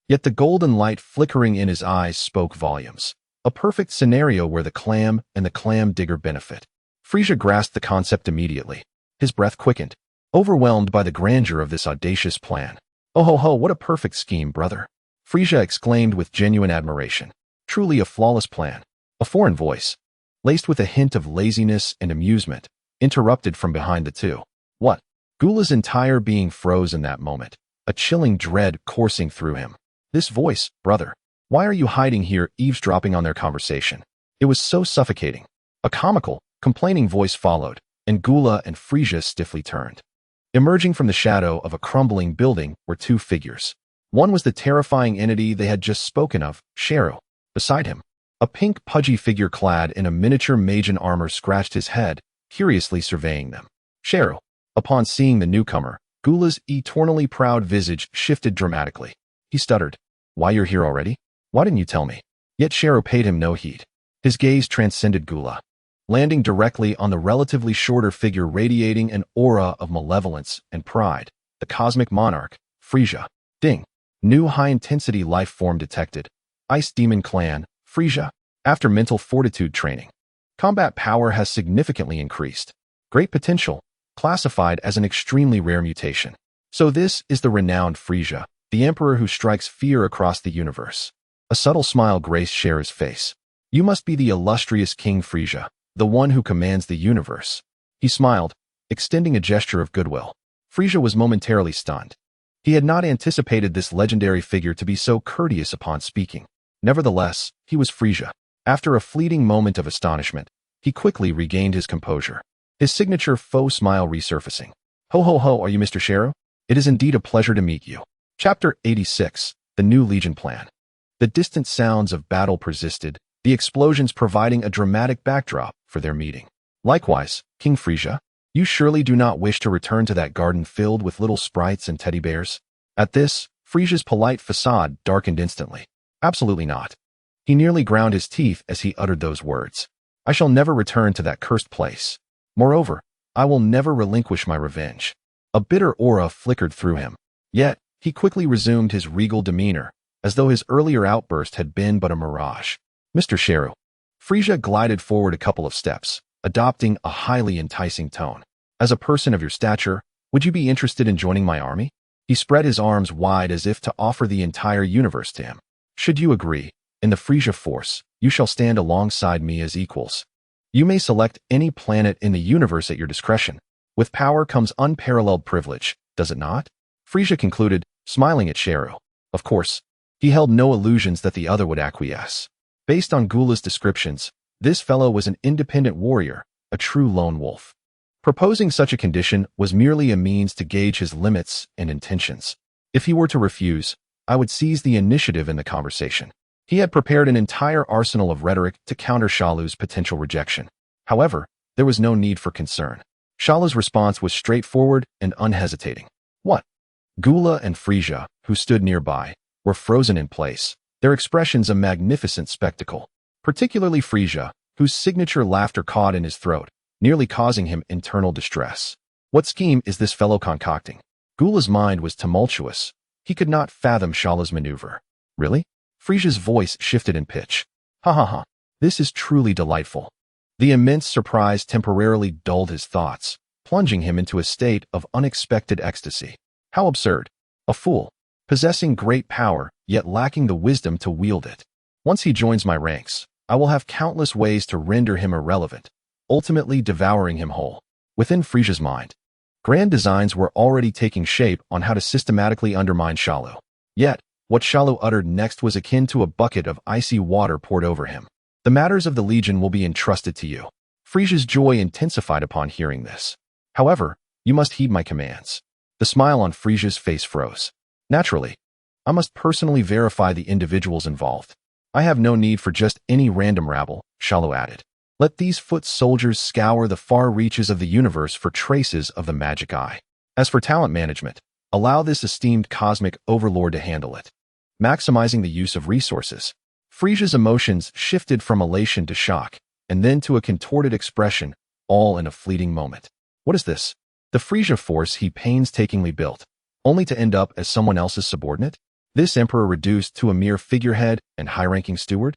Yet the golden light flickering in his eyes spoke volumes. A perfect scenario where the clam and the clam digger benefit. Frieza grasped the concept immediately. His breath quickened, overwhelmed by the grandeur of this audacious plan. Oh ho ho, what a perfect scheme, brother. Frieza exclaimed with genuine admiration. Truly a flawless plan. A foreign voice, laced with a hint of laziness and amusement, interrupted from behind the two. What? Gula's entire being froze in that moment, a chilling dread coursing through him. This voice, brother. Why are you hiding here eavesdropping on their conversation? It was so suffocating. A comical, complaining voice followed, and Gula and Frieza stiffly turned. Emerging from the shadow of a crumbling building were two figures. One was the terrifying entity they had just spoken of, Sheru. Beside him, a pink pudgy figure clad in a miniature Majin armor scratched his head, curiously surveying them. Sheru. Upon seeing the newcomer, Gula's eternally proud visage shifted dramatically. He stuttered. Why, you're here already? Why didn't you tell me? Yet Sheru paid him no heed. His gaze transcended Gula, landing directly on the relatively shorter figure radiating an aura of malevolence and pride, the cosmic monarch, Frieza. Ding. New high-intensity life form detected. Ice Demon Clan, Frieza. After mental fortitude training, combat power has significantly increased. Great potential, classified as an extremely rare mutation. So this is the renowned Frieza, the emperor who strikes fear across the universe. A subtle smile graced Sheru's face. You must be the illustrious King Frieza, the one who commands the universe. He smiled, extending a gesture of goodwill. Frieza was momentarily stunned. He had not anticipated this legendary figure to be so courteous upon speaking. Nevertheless, he was Frieza. After a fleeting moment of astonishment, he quickly regained his composure, his signature faux smile resurfacing. Ho ho ho, are you Mr. Sheru? It is indeed a pleasure to meet you. Chapter 86, The New Legion Plan. The distant sounds of battle persisted, the explosions providing a dramatic backdrop for their meeting. Likewise, King Frieza, you surely do not wish to return to that garden filled with little sprites and teddy bears? At this, Frieza's polite facade darkened instantly. Absolutely not. He nearly ground his teeth as he uttered those words. I shall never return to that cursed place. Moreover, I will never relinquish my revenge. A bitter aura flickered through him. Yet, he quickly resumed his regal demeanor, as though his earlier outburst had been but a mirage. Mr. Sheru. Frieza glided forward a couple of steps, adopting a highly enticing tone. As a person of your stature, would you be interested in joining my army? He spread his arms wide as if to offer the entire universe to him. Should you agree, in the Frieza force, you shall stand alongside me as equals. You may select any planet in the universe at your discretion. With power comes unparalleled privilege, does it not? Frieza concluded, smiling at Sheru. Of course, he held no illusions that the other would acquiesce. Based on Gula's descriptions, this fellow was an independent warrior, a true lone wolf. Proposing such a condition was merely a means to gauge his limits and intentions. If he were to refuse, I would seize the initiative in the conversation. He had prepared an entire arsenal of rhetoric to counter Shalu's potential rejection. However, there was no need for concern. Shalu's response was straightforward and unhesitating. What? Gula and Frieza, who stood nearby, were frozen in place, their expressions a magnificent spectacle. Particularly Frieza, whose signature laughter caught in his throat, nearly causing him internal distress. What scheme is this fellow concocting? Gula's mind was tumultuous. He could not fathom Shalu's maneuver. Really? Frieza's voice shifted in pitch. Ha ha ha. This is truly delightful. The immense surprise temporarily dulled his thoughts, plunging him into a state of unexpected ecstasy. How absurd. A fool, possessing great power, yet lacking the wisdom to wield it. Once he joins my ranks, I will have countless ways to render him irrelevant, ultimately devouring him whole. Within Frieza's mind, grand designs were already taking shape on how to systematically undermine Shalu. Yet, what Shalu uttered next was akin to a bucket of icy water poured over him. The matters of the Legion will be entrusted to you. Frieza's joy intensified upon hearing this. However, you must heed my commands. The smile on Frieza's face froze. Naturally, I must personally verify the individuals involved. I have no need for just any random rabble, Shalu added. Let these foot soldiers scour the far reaches of the universe for traces of the magic eye. As for talent management, allow this esteemed cosmic overlord to handle it. Maximizing the use of resources. Frieza's emotions shifted from elation to shock, and then to a contorted expression, all in a fleeting moment. What is this? The Frieza force he painstakingly built, only to end up as someone else's subordinate? This emperor reduced to a mere figurehead and high-ranking steward?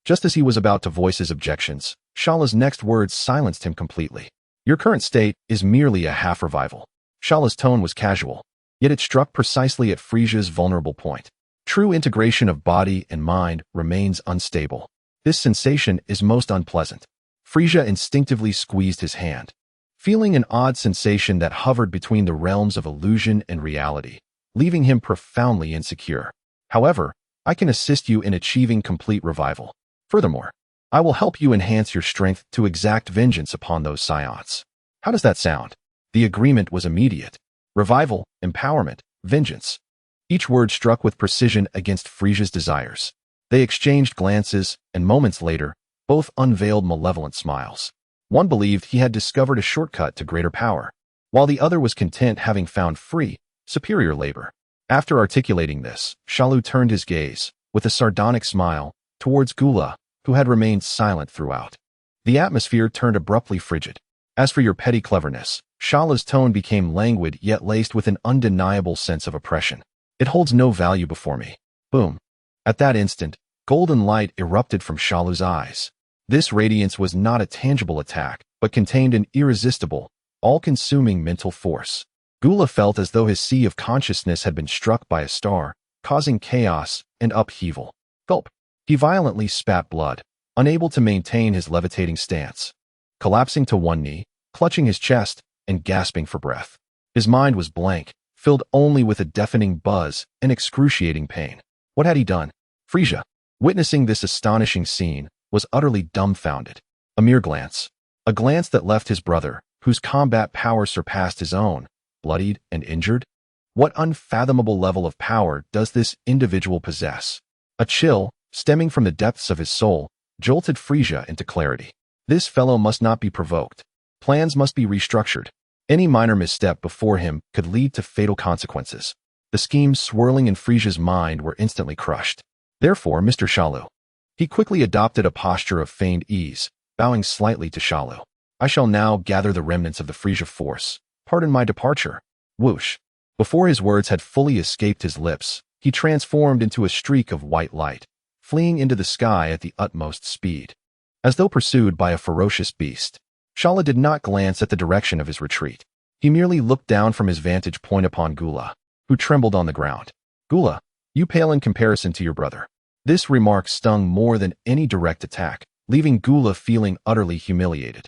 Just as he was about to voice his objections, Shalu's next words silenced him completely. Your current state is merely a half-revival. Shalu's tone was casual, yet it struck precisely at Frieza's vulnerable point. True integration of body and mind remains unstable. This sensation is most unpleasant. Frieza instinctively squeezed his hand, feeling an odd sensation that hovered between the realms of illusion and reality, leaving him profoundly insecure. However, I can assist you in achieving complete revival. Furthermore, I will help you enhance your strength to exact vengeance upon those Saiyans. How does that sound? The agreement was immediate. Revival, empowerment, vengeance. Each word struck with precision against Frieza's desires. They exchanged glances, and moments later, both unveiled malevolent smiles. One believed he had discovered a shortcut to greater power, while the other was content having found free, superior labor. After articulating this, Shalu turned his gaze, with a sardonic smile, towards Gula, who had remained silent throughout. The atmosphere turned abruptly frigid. As for your petty cleverness, Shalu's tone became languid yet laced with an undeniable sense of oppression. It holds no value before me. Boom. At that instant, golden light erupted from Shalu's eyes. This radiance was not a tangible attack, but contained an irresistible, all-consuming mental force. Gula felt as though his sea of consciousness had been struck by a star, causing chaos and upheaval. Gulp. He violently spat blood, unable to maintain his levitating stance. Collapsing to one knee, clutching his chest, and gasping for breath. His mind was blank, filled only with a deafening buzz and excruciating pain. What had he done? Frieza, witnessing this astonishing scene, was utterly dumbfounded. A mere glance. A glance that left his brother, whose combat power surpassed his own, bloodied and injured. What unfathomable level of power does this individual possess? A chill, stemming from the depths of his soul, jolted Frieza into clarity. This fellow must not be provoked. Plans must be restructured. Any minor misstep before him could lead to fatal consequences. The schemes swirling in Frieza's mind were instantly crushed. Therefore, Mr. Shalu. He quickly adopted a posture of feigned ease, bowing slightly to Shalu. I shall now gather the remnants of the Frieza force. Pardon my departure. Whoosh. Before his words had fully escaped his lips, he transformed into a streak of white light, fleeing into the sky at the utmost speed. As though pursued by a ferocious beast, Shalu did not glance at the direction of his retreat. He merely looked down from his vantage point upon Gula, who trembled on the ground. Gula, you pale in comparison to your brother. This remark stung more than any direct attack, leaving Gula feeling utterly humiliated.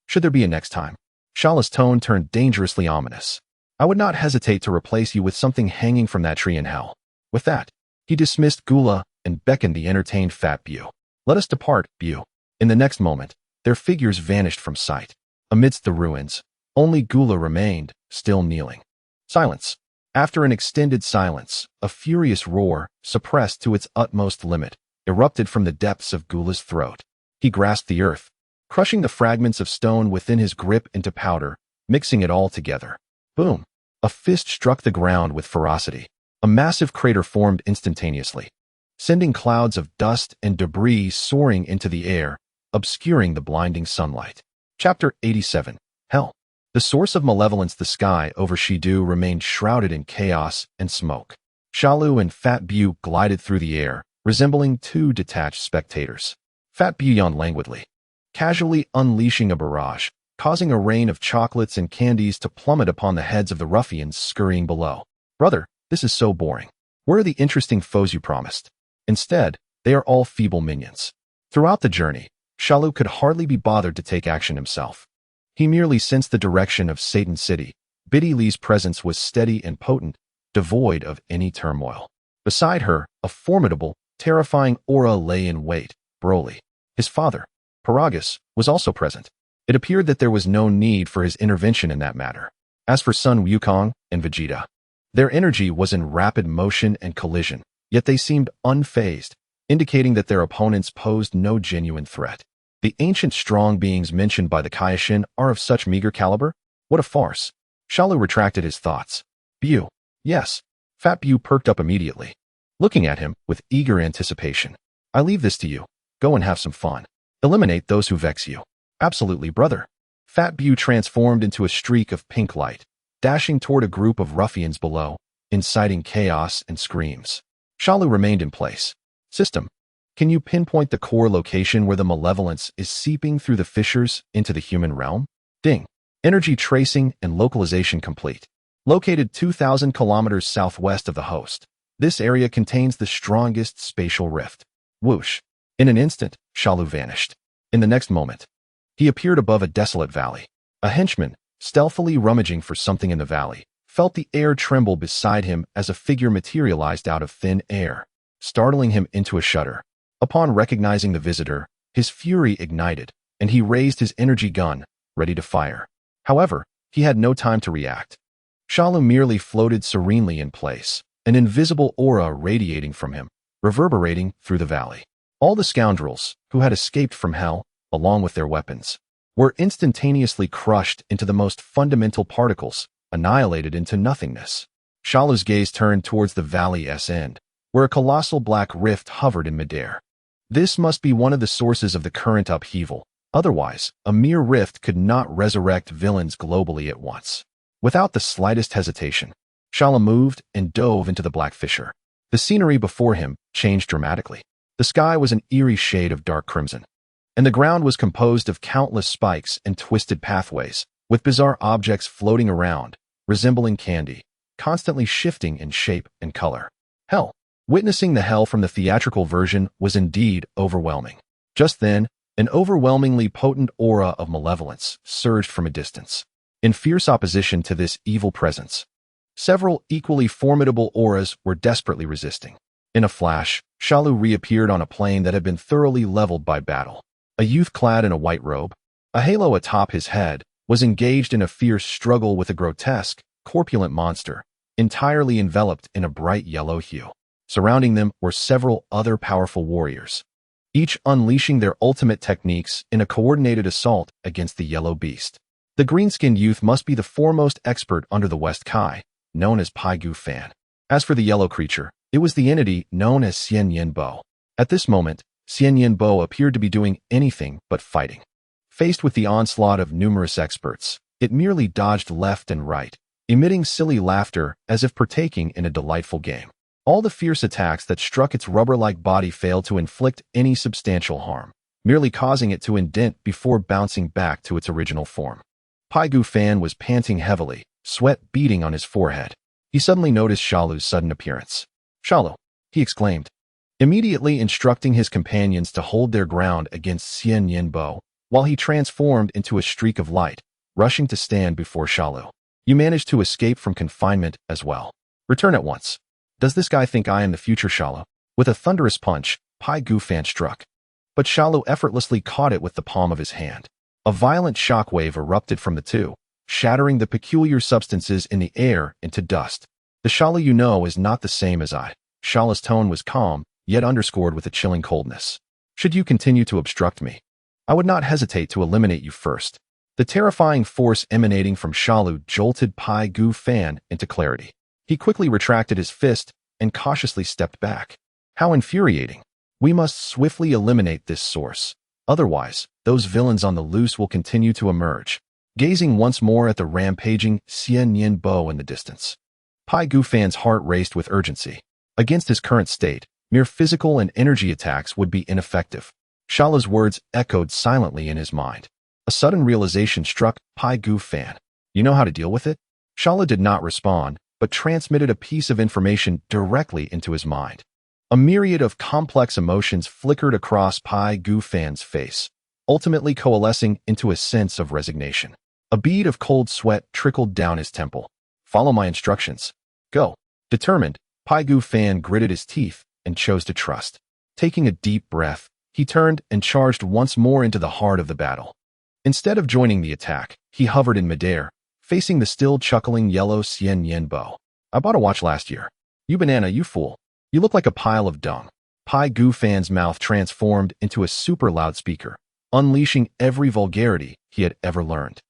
Should there be a next time? Shalu's tone turned dangerously ominous. I would not hesitate to replace you with something hanging from that tree in hell. With that, he dismissed Gula and beckoned the entertained fat Bu. Let us depart, Bu. In the next moment, their figures vanished from sight. Amidst the ruins, only Gula remained, still kneeling. Silence. After an extended silence, a furious roar, suppressed to its utmost limit, erupted from the depths of Gula's throat. He grasped the earth, crushing the fragments of stone within his grip into powder, mixing it all together. Boom! A fist struck the ground with ferocity. A massive crater formed instantaneously, sending clouds of dust and debris soaring into the air, obscuring the blinding sunlight. Chapter 87. Hell. The source of malevolence, the sky over Shidu, remained shrouded in chaos and smoke. Shalu and Fat Bu glided through the air, resembling two detached spectators. Fat Bu yawned languidly, casually unleashing a barrage, causing a rain of chocolates and candies to plummet upon the heads of the ruffians scurrying below. Brother, this is so boring. Where are the interesting foes you promised? Instead, they are all feeble minions. Throughout the journey, Shalu could hardly be bothered to take action himself. He merely sensed the direction of Satan City. Biddy Lee's presence was steady and potent, devoid of any turmoil. Beside her, a formidable, terrifying aura lay in wait. Broly, his father, Paragus, was also present. It appeared that there was no need for his intervention in that matter. As for Sun Wukong and Vegeta, their energy was in rapid motion and collision, yet they seemed unfazed, indicating that their opponents posed no genuine threat. The ancient strong beings mentioned by the Kaioshin are of such meager caliber? What a farce. Shalu retracted his thoughts. Bu. Yes. Fat Bu perked up immediately, looking at him with eager anticipation. I leave this to you. Go and have some fun. Eliminate those who vex you. Absolutely, brother. Fat Bu transformed into a streak of pink light, dashing toward a group of ruffians below, inciting chaos and screams. Shalu remained in place. System, can you pinpoint the core location where the malevolence is seeping through the fissures into the human realm? Ding. Energy tracing and localization complete. Located 2,000 kilometers southwest of the host, this area contains the strongest spatial rift. Whoosh. In an instant, Shalu vanished. In the next moment, he appeared above a desolate valley. A henchman, stealthily rummaging for something in the valley, felt the air tremble beside him as a figure materialized out of thin air, startling him into a shudder. Upon recognizing the visitor, his fury ignited, and he raised his energy gun, ready to fire. However, he had no time to react. Shalu merely floated serenely in place, an invisible aura radiating from him, reverberating through the valley. All the scoundrels, who had escaped from hell, along with their weapons, were instantaneously crushed into the most fundamental particles, annihilated into nothingness. Shalu's gaze turned towards the valley's end, where a colossal black rift hovered in midair. This must be one of the sources of the current upheaval. Otherwise, a mere rift could not resurrect villains globally at once. Without the slightest hesitation, Shalu moved and dove into the black fissure. The scenery before him changed dramatically. The sky was an eerie shade of dark crimson, and the ground was composed of countless spikes and twisted pathways, with bizarre objects floating around, resembling candy, constantly shifting in shape and color. Hell. Witnessing the hell from the theatrical version was indeed overwhelming. Just then, an overwhelmingly potent aura of malevolence surged from a distance. In fierce opposition to this evil presence, several equally formidable auras were desperately resisting. In a flash, Shalu reappeared on a plain that had been thoroughly leveled by battle. A youth clad in a white robe, a halo atop his head, was engaged in a fierce struggle with a grotesque, corpulent monster, entirely enveloped in a bright yellow hue. Surrounding them were several other powerful warriors, each unleashing their ultimate techniques in a coordinated assault against the yellow beast. The green-skinned youth must be the foremost expert under the West Kai, known as Pai Gu Fan. As for the yellow creature, it was the entity known as Xian Yin Bo. At this moment, Xian Yin Bo appeared to be doing anything but fighting. Faced with the onslaught of numerous experts, it merely dodged left and right, emitting silly laughter as if partaking in a delightful game. All the fierce attacks that struck its rubber-like body failed to inflict any substantial harm, merely causing it to indent before bouncing back to its original form. Pai Gu Fan was panting heavily, sweat beading on his forehead. He suddenly noticed Shalu's sudden appearance. "Shalu," he exclaimed, immediately instructing his companions to hold their ground against Xian Yin Bo, while he transformed into a streak of light, rushing to stand before Shalu. "You managed to escape from confinement as well. Return at once. Does this guy think I am the future Shalu?" With a thunderous punch, Pai Gu Fan struck. But Shalu effortlessly caught it with the palm of his hand. A violent shockwave erupted from the two, shattering the peculiar substances in the air into dust. "The Shalu you know is not the same as I." Shalu's tone was calm, yet underscored with a chilling coldness. "Should you continue to obstruct me, I would not hesitate to eliminate you first." The terrifying force emanating from Shalu jolted Pai Gu Fan into clarity. He quickly retracted his fist and cautiously stepped back. "How infuriating. We must swiftly eliminate this source. Otherwise, those villains on the loose will continue to emerge." gazing once more at the rampaging Xian Yin Bo in the distance. Pai Gufan's heart raced with urgency. Against his current state, mere physical and energy attacks would be ineffective. Shalu's words echoed silently in his mind. A sudden realization struck Pai Gufan. You know how to deal with it? Shalu did not respond, but transmitted a piece of information directly into his mind. A myriad of complex emotions flickered across Pai Gufan's face, ultimately coalescing into a sense of resignation. A bead of cold sweat trickled down his temple. Follow my instructions. Go. Determined, Pai Gufan gritted his teeth and chose to trust. Taking a deep breath, he turned and charged once more into the heart of the battle. Instead of joining the attack, he hovered in midair, facing the still chuckling yellow Xian Yin Bo. I bought a watch last year. You banana, you fool. You look like a pile of dung. Pai Gufan's mouth transformed into a super loudspeaker, unleashing every vulgarity he had ever learned.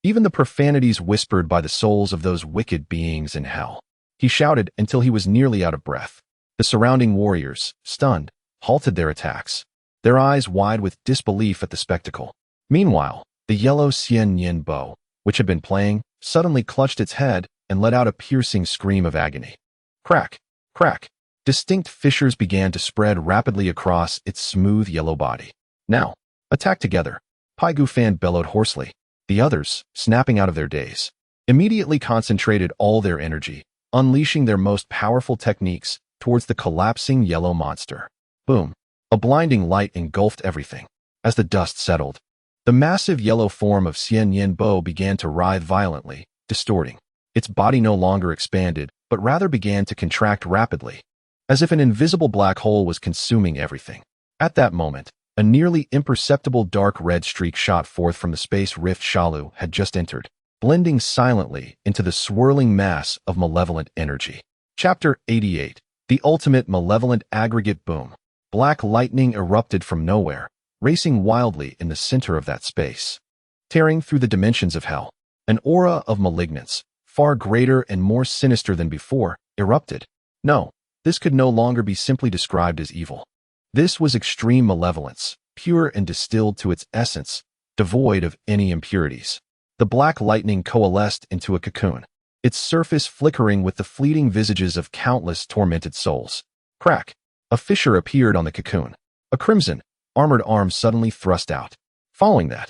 Even the profanities whispered by the souls of those wicked beings in hell. He shouted until he was nearly out of breath. The surrounding warriors, stunned, halted their attacks, their eyes wide with disbelief at the spectacle. Meanwhile, the yellow Xian Yin Bo, which had been playing, suddenly clutched its head and let out a piercing scream of agony. Crack! Crack! Distinct fissures began to spread rapidly across its smooth yellow body. Now, attack together! Pai Gufan bellowed hoarsely. The others, snapping out of their daze, immediately concentrated all their energy, unleashing their most powerful techniques towards the collapsing yellow monster. Boom! A blinding light engulfed everything. As the dust settled, the massive yellow form of Xian Yin Bo began to writhe violently, distorting. Its body no longer expanded, but rather began to contract rapidly, as if an invisible black hole was consuming everything. At that moment, a nearly imperceptible dark red streak shot forth from the space rift Shalu had just entered, blending silently into the swirling mass of malevolent energy. Chapter 88. The Ultimate Malevolent Aggregate Boom. Black lightning erupted from nowhere, racing wildly in the center of that space. Tearing through the dimensions of hell, an aura of malignance, far greater and more sinister than before, erupted. No, this could no longer be simply described as evil. This was extreme malevolence, pure and distilled to its essence, devoid of any impurities. The black lightning coalesced into a cocoon, its surface flickering with the fleeting visages of countless tormented souls. Crack! A fissure appeared on the cocoon. A crimson, armored arm suddenly thrust out. Following that,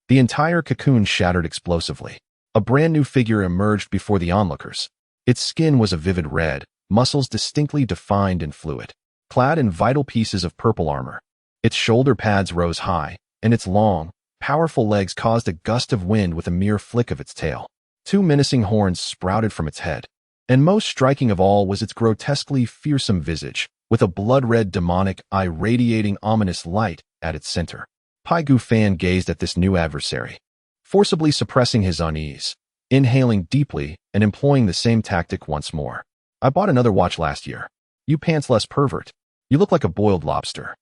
the entire cocoon shattered explosively. A brand new figure emerged before the onlookers. Its skin was a vivid red, muscles distinctly defined and fluid, clad in vital pieces of purple armor. Its shoulder pads rose high, and its long, powerful legs caused a gust of wind with a mere flick of its tail. Two menacing horns sprouted from its head, and most striking of all was its grotesquely fearsome visage, with a blood-red demonic eye radiating ominous light at its center. Pai Gufan gazed at this new adversary, forcibly suppressing his unease, inhaling deeply and employing the same tactic once more. I bought another watch last year. You pantsless pervert. You look like a boiled lobster.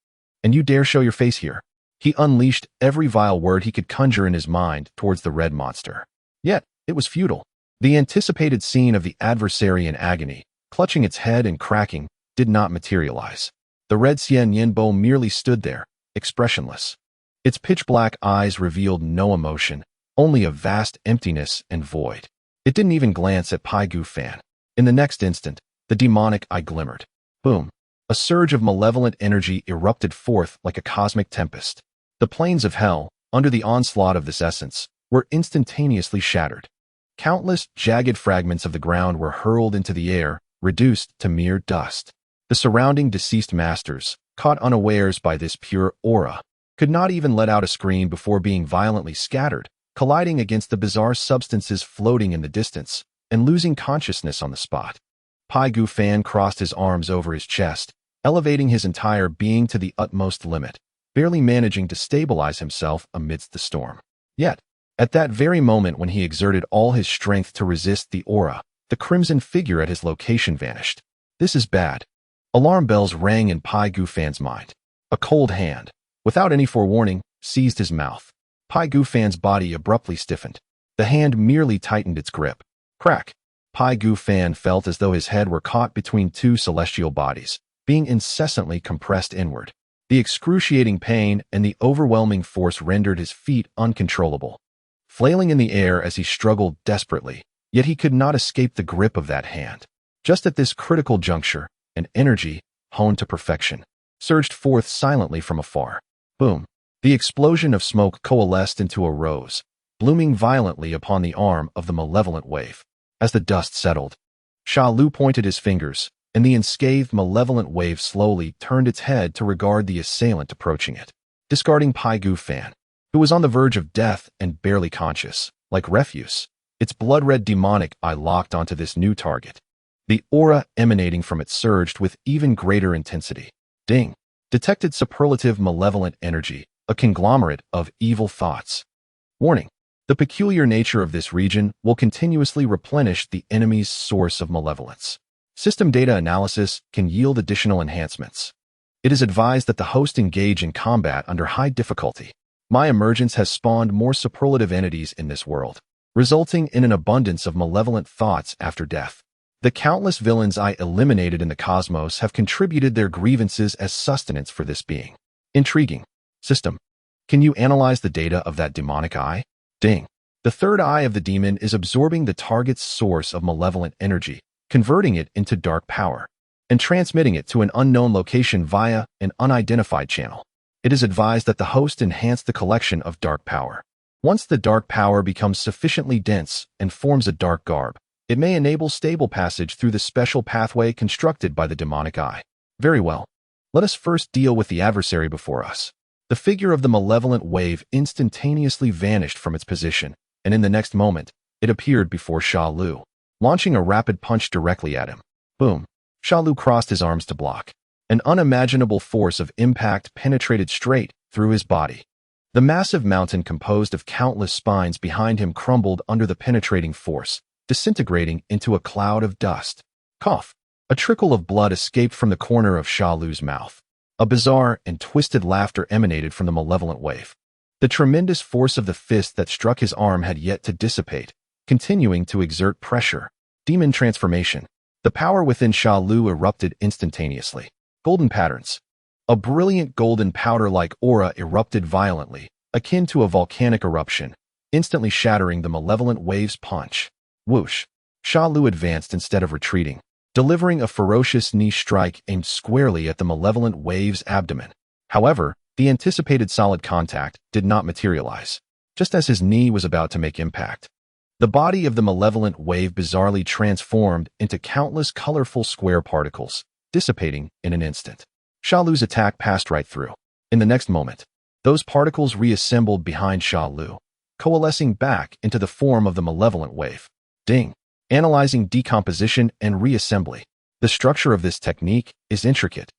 And you dare show your face here? He unleashed every vile word he could conjure in his mind towards the red monster. Yet, it was futile. The anticipated scene of the adversary in agony, clutching its head and cracking, did not materialize. The red Xian Yin Bo merely stood there, expressionless. Its pitch-black eyes revealed no emotion, only a vast emptiness and void. It didn't even glance at Pai Gufan. In the next instant, the demonic eye glimmered. Boom! A surge of malevolent energy erupted forth like a cosmic tempest. The plains of hell, under the onslaught of this essence, were instantaneously shattered. Countless jagged fragments of the ground were hurled into the air, reduced to mere dust. The surrounding deceased masters, caught unawares by this pure aura, could not even let out a scream before being violently scattered, colliding against the bizarre substances floating in the distance, and losing consciousness on the spot. Pai Gufan crossed his arms over his chest, elevating his entire being to the utmost limit, barely managing to stabilize himself amidst the storm. Yet, at that very moment when he exerted all his strength to resist the aura, the crimson figure at his location vanished. This is bad. Alarm bells rang in Pai Gufan's mind. A cold hand, without any forewarning, seized his mouth. Pai Gufan's body abruptly stiffened. The hand merely tightened its grip. Crack! Pai Gufan felt as though his head were caught between two celestial bodies, being incessantly compressed inward. The excruciating pain and the overwhelming force rendered his feet uncontrollable. flailing in the air as he struggled desperately, yet he could not escape the grip of that hand. Just at this critical juncture, an energy, honed to perfection, surged forth silently from afar. Boom! The explosion of smoke coalesced into a rose, blooming violently upon the arm of the malevolent wave. As the dust settled, Shalu pointed his fingers, and the unscathed malevolent wave slowly turned its head to regard the assailant approaching it. Discarding Pai Gu Fan, who was on the verge of death and barely conscious, like refuse, its blood-red demonic eye locked onto this new target. The aura emanating from it surged with even greater intensity. Ding! Detected superlative malevolent energy, a conglomerate of evil thoughts. Warning! The peculiar nature of this region will continuously replenish the enemy's source of malevolence. System data analysis can yield additional enhancements. It is advised that the host engage in combat under high difficulty. My emergence has spawned more superlative entities in this world, resulting in an abundance of malevolent thoughts after death. The countless villains I eliminated in the cosmos have contributed their grievances as sustenance for this being. Intriguing. System, can you analyze the data of that demonic eye? Ding. The third eye of the demon is absorbing the target's source of malevolent energy, converting it into dark power, and transmitting it to an unknown location via an unidentified channel. It is advised that the host enhance the collection of dark power. Once the dark power becomes sufficiently dense and forms a dark garb, it may enable stable passage through the special pathway constructed by the demonic eye. Very well. Let us first deal with the adversary before us. The figure of the malevolent wave instantaneously vanished from its position, and in the next moment, it appeared before Shalu, launching a rapid punch directly at him. Boom! Shalu crossed his arms to block. An unimaginable force of impact penetrated straight through his body. The massive mountain composed of countless spines behind him crumbled under the penetrating force, disintegrating into a cloud of dust. Cough! A trickle of blood escaped from the corner of Shalu's mouth. A bizarre and twisted laughter emanated from the malevolent wave. The tremendous force of the fist that struck his arm had yet to dissipate, continuing to exert pressure. Demon transformation. The power within Shalu erupted instantaneously. Golden patterns. A brilliant golden powder-like aura erupted violently, akin to a volcanic eruption, instantly shattering the malevolent wave's punch. Whoosh! Shalu advanced instead of retreating, delivering a ferocious knee strike aimed squarely at the malevolent wave's abdomen. However, the anticipated solid contact did not materialize. Just as his knee was about to make impact, the body of the malevolent wave bizarrely transformed into countless colorful square particles, dissipating in an instant. Shalu's attack passed right through. In the next moment, those particles reassembled behind Shalu, coalescing back into the form of the malevolent wave. Ding! Analyzing decomposition and reassembly. The structure of this technique is intricate,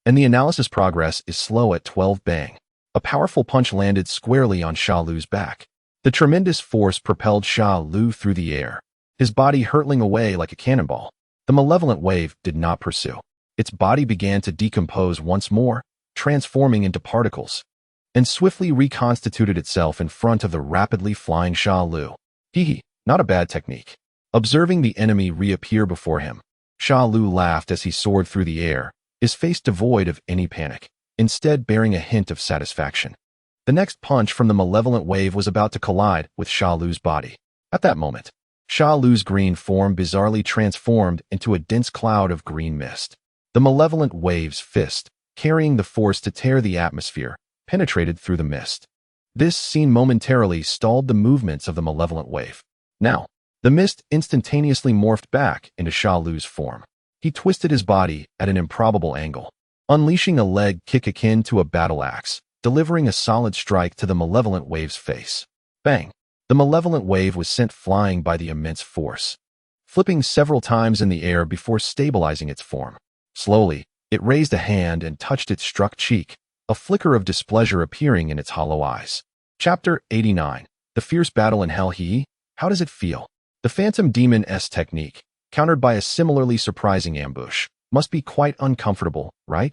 and the analysis progress is slow at 12 bang. A powerful punch landed squarely on Shalu's back. The tremendous force propelled Shalu through the air, his body hurtling away like a cannonball. The malevolent wave did not pursue. Its body began to decompose once more, transforming into particles, and swiftly reconstituted itself in front of the rapidly flying Shalu. Hee, not a bad technique. Observing the enemy reappear before him, Shalu laughed as he soared through the air, his face devoid of any panic, instead bearing a hint of satisfaction. The next punch from the malevolent wave was about to collide with Shalu's body. At that moment, Shalu's green form bizarrely transformed into a dense cloud of green mist. The malevolent wave's fist, carrying the force to tear the atmosphere, penetrated through the mist. This scene momentarily stalled the movements of the malevolent wave. Now, the mist instantaneously morphed back into Shalu's form. He twisted his body at an improbable angle, unleashing a leg kick akin to a battle axe, delivering a solid strike to the malevolent wave's face. Bang! The malevolent wave was sent flying by the immense force, flipping several times in the air before stabilizing its form. Slowly, it raised a hand and touched its struck cheek, a flicker of displeasure appearing in its hollow eyes. Chapter 89. The Fierce Battle in Hell. How does it feel? The Phantom Demon's technique, countered by a similarly surprising ambush, must be quite uncomfortable, right?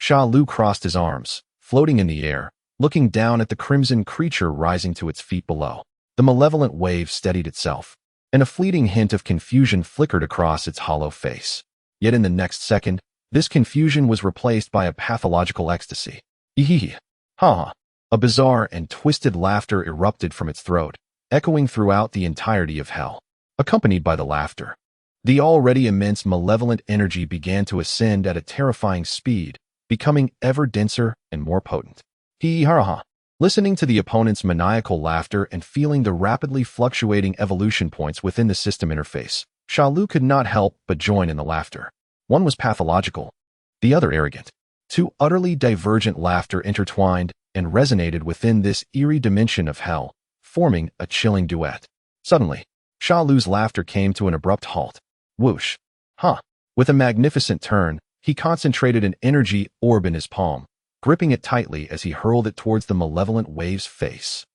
Shalu crossed his arms, floating in the air, looking down at the crimson creature rising to its feet below. The malevolent wave steadied itself, and a fleeting hint of confusion flickered across its hollow face. Yet in the next second, this confusion was replaced by a pathological ecstasy. Eehee! Ha! A bizarre and twisted laughter erupted from its throat, echoing throughout the entirety of hell, accompanied by the laughter. The already immense malevolent energy began to ascend at a terrifying speed, becoming ever denser and more potent. Hee-ha-ha. Listening to the opponent's maniacal laughter and feeling the rapidly fluctuating evolution points within the system interface, Shalu could not help but join in the laughter. One was pathological, the other arrogant. Two utterly divergent laughter intertwined and resonated within this eerie dimension of hell, forming a chilling duet. Suddenly, Shalu's laughter came to an abrupt halt. Whoosh. Huh. With a magnificent turn, he concentrated an energy orb in his palm, gripping it tightly as he hurled it towards the malevolent wave's face.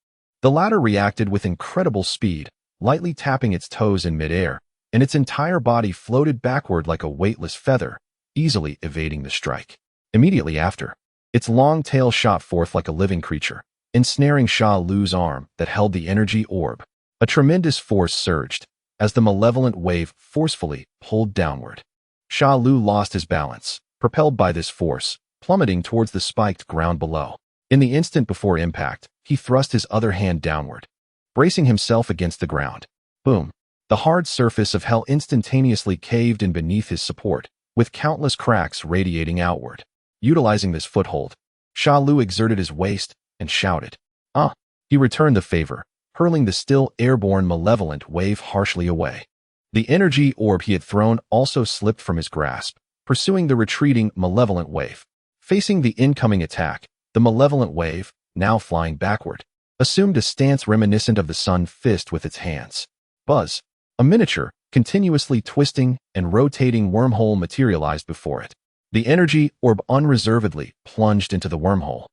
The latter reacted with incredible speed, lightly tapping its toes in midair, and its entire body floated backward like a weightless feather, easily evading the strike. Immediately after, its long tail shot forth like a living creature, ensnaring Shalu's arm that held the energy orb. A tremendous force surged, as the malevolent wave forcefully pulled downward. Shalu lost his balance, propelled by this force, plummeting towards the spiked ground below. In the instant before impact, he thrust his other hand downward, bracing himself against the ground. Boom! The hard surface of hell instantaneously caved in beneath his support, with countless cracks radiating outward. Utilizing this foothold, Shalu exerted his waist and shouted, "Ah!" He returned the favor, hurling the still airborne malevolent wave harshly away. The energy orb he had thrown also slipped from his grasp, pursuing the retreating malevolent wave. Facing the incoming attack, the malevolent wave, now flying backward, assumed a stance reminiscent of the sun fist with its hands. Buzz! A miniature, continuously twisting and rotating wormhole materialized before it. The energy orb unreservedly plunged into the wormhole,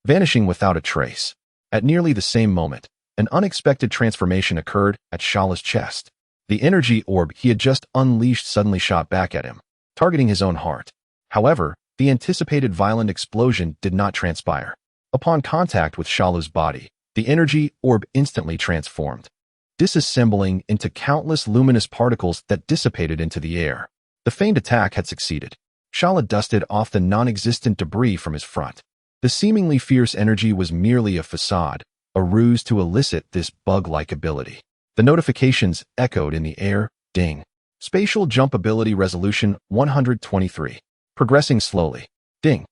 vanishing without a trace. At nearly the same moment, an unexpected transformation occurred at Shalus' chest. The energy orb he had just unleashed suddenly shot back at him, targeting his own heart. However, the anticipated violent explosion did not transpire. Upon contact with Shalus' body, the energy orb instantly transformed, disassembling into countless luminous particles that dissipated into the air. The feigned attack had succeeded. Shalu dusted off the non-existent debris from his front. The seemingly fierce energy was merely a facade, a ruse to elicit this bug-like ability. The notifications echoed in the air. Ding. Spatial jump ability resolution 123. Progressing slowly. Ding.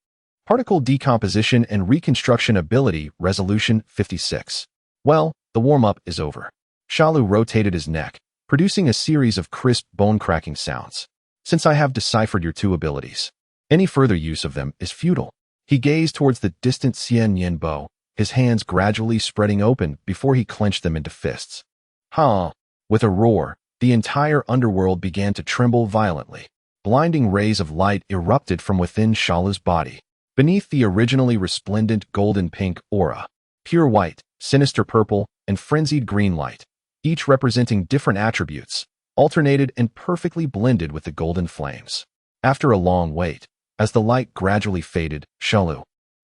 Particle decomposition and reconstruction ability resolution 56. Well, the warm-up is over. Shalu rotated his neck, producing a series of crisp bone-cracking sounds. Since I have deciphered your two abilities, any further use of them is futile. He gazed towards the distant Xian Yin bow, his hands gradually spreading open before he clenched them into fists. Ha! With a roar, the entire underworld began to tremble violently. Blinding rays of light erupted from within Shalu's body. Beneath the originally resplendent golden-pink aura, pure white, sinister purple, and frenzied green light, each representing different attributes, alternated and perfectly blended with the golden flames. After a long wait, as the light gradually faded, Shalu,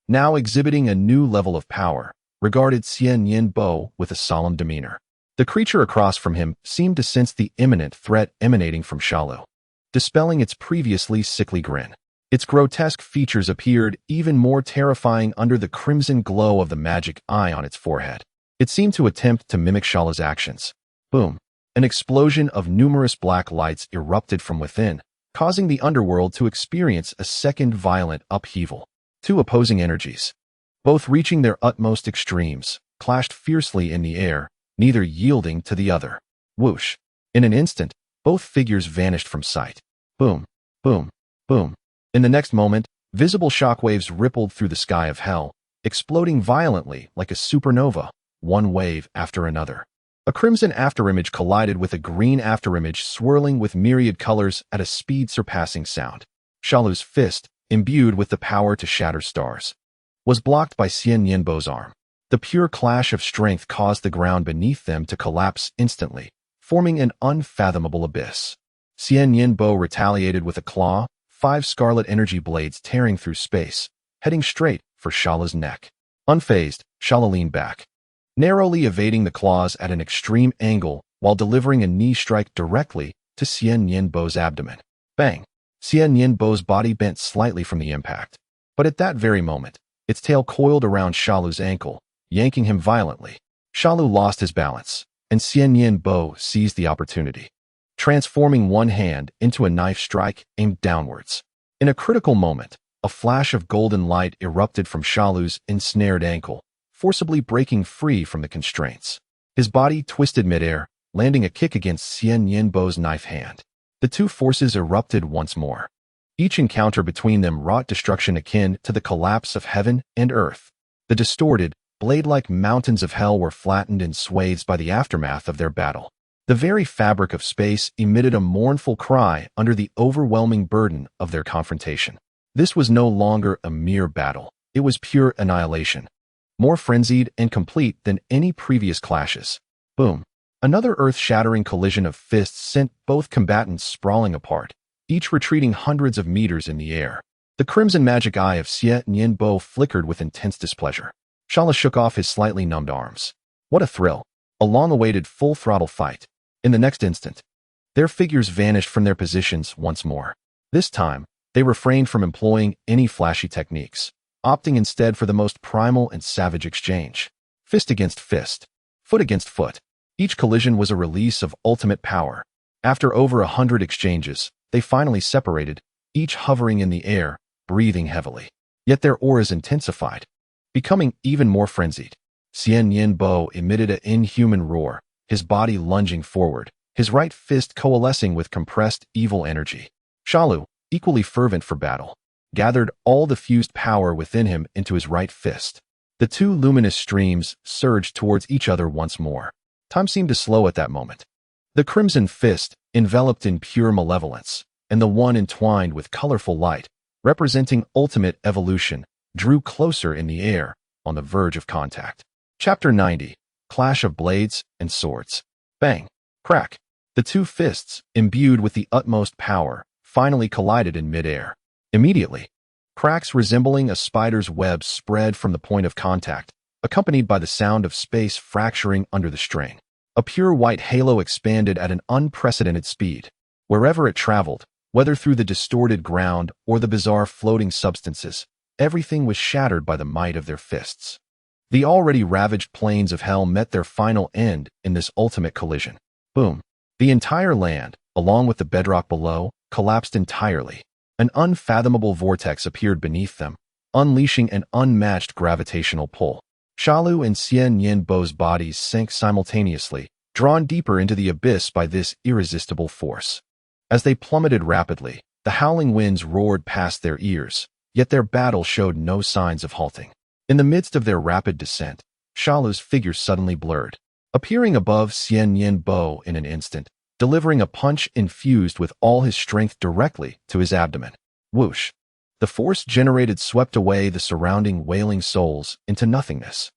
now exhibiting a new level of power, regarded Xian Yin Bo with a solemn demeanor. The creature across from him seemed to sense the imminent threat emanating from Shalu, dispelling its previously sickly grin. Its grotesque features appeared even more terrifying under the crimson glow of the magic eye on its forehead. It seemed to attempt to mimic Shalu's actions. Boom! An explosion of numerous black lights erupted from within, causing the underworld to experience a second violent upheaval. Two opposing energies, both reaching their utmost extremes, clashed fiercely in the air, neither yielding to the other. Whoosh! In an instant, both figures vanished from sight. Boom! Boom! Boom! In the next moment, visible shockwaves rippled through the sky of hell, exploding violently like a supernova, one wave after another. A crimson afterimage collided with a green afterimage swirling with myriad colors at a speed surpassing sound. Shalu's fist, imbued with the power to shatter stars, was blocked by Xian Yinbo's arm. The pure clash of strength caused the ground beneath them to collapse instantly, forming an unfathomable abyss. Xian Yinbo retaliated with a claw, 5 scarlet energy blades tearing through space, heading straight for Shalu's neck. Unfazed, Shalu leaned back, narrowly evading the claws at an extreme angle while delivering a knee strike directly to Xian Yinbo's abdomen. Bang! Xian Yinbo's body bent slightly from the impact, but at that very moment, its tail coiled around Shalu's ankle, yanking him violently. Shalu lost his balance, and Xian Yin Bo seized the opportunity, transforming one hand into a knife strike aimed downwards. In a critical moment, a flash of golden light erupted from Shalu's ensnared ankle, forcibly breaking free from the constraints. His body twisted midair, landing a kick against Xian Yin Bo's knife hand. The two forces erupted once more. Each encounter between them wrought destruction akin to the collapse of heaven and earth. The distorted, blade-like mountains of hell were flattened in swathes by the aftermath of their battle. The very fabric of space emitted a mournful cry under the overwhelming burden of their confrontation. This was no longer a mere battle. It was pure annihilation, more frenzied and complete than any previous clashes. Boom. Another earth-shattering collision of fists sent both combatants sprawling apart, each retreating hundreds of meters in the air. The crimson magic eye of Xian Yin Bo flickered with intense displeasure. Shalus shook off his slightly numbed arms. What a thrill. A long-awaited full-throttle fight. In the next instant, their figures vanished from their positions once more. This time, they refrained from employing any flashy techniques, opting instead for the most primal and savage exchange. Fist against fist, foot against foot. Each collision was a release of ultimate power. After over 100 exchanges, they finally separated, each hovering in the air, breathing heavily. Yet their auras intensified, becoming even more frenzied. Xian Yin Bo emitted an inhuman roar, his body lunging forward, his right fist coalescing with compressed evil energy. Shalu, equally fervent for battle, gathered all the fused power within him into his right fist. The two luminous streams surged towards each other once more. Time seemed to slow at that moment. The crimson fist, enveloped in pure malevolence, and the one entwined with colorful light, representing ultimate evolution, drew closer in the air, on the verge of contact. Chapter 90. Clash of Blades and Swords. Bang! Crack! The two fists, imbued with the utmost power, finally collided in midair. Immediately, cracks resembling a spider's web spread from the point of contact, accompanied by the sound of space fracturing under the strain. A pure white halo expanded at an unprecedented speed. Wherever it traveled, whether through the distorted ground or the bizarre floating substances, everything was shattered by the might of their fists. The already ravaged plains of hell met their final end in this ultimate collision. Boom. The entire land, along with the bedrock below, collapsed entirely. An unfathomable vortex appeared beneath them, unleashing an unmatched gravitational pull. Shalu and Xian Yin Bo's bodies sank simultaneously, drawn deeper into the abyss by this irresistible force. As they plummeted rapidly, the howling winds roared past their ears, yet their battle showed no signs of halting. In the midst of their rapid descent, Shalu's figure suddenly blurred, appearing above Xian Yin Bo in an instant, delivering a punch infused with all his strength directly to his abdomen. Whoosh! The force generated swept away the surrounding wailing souls into nothingness.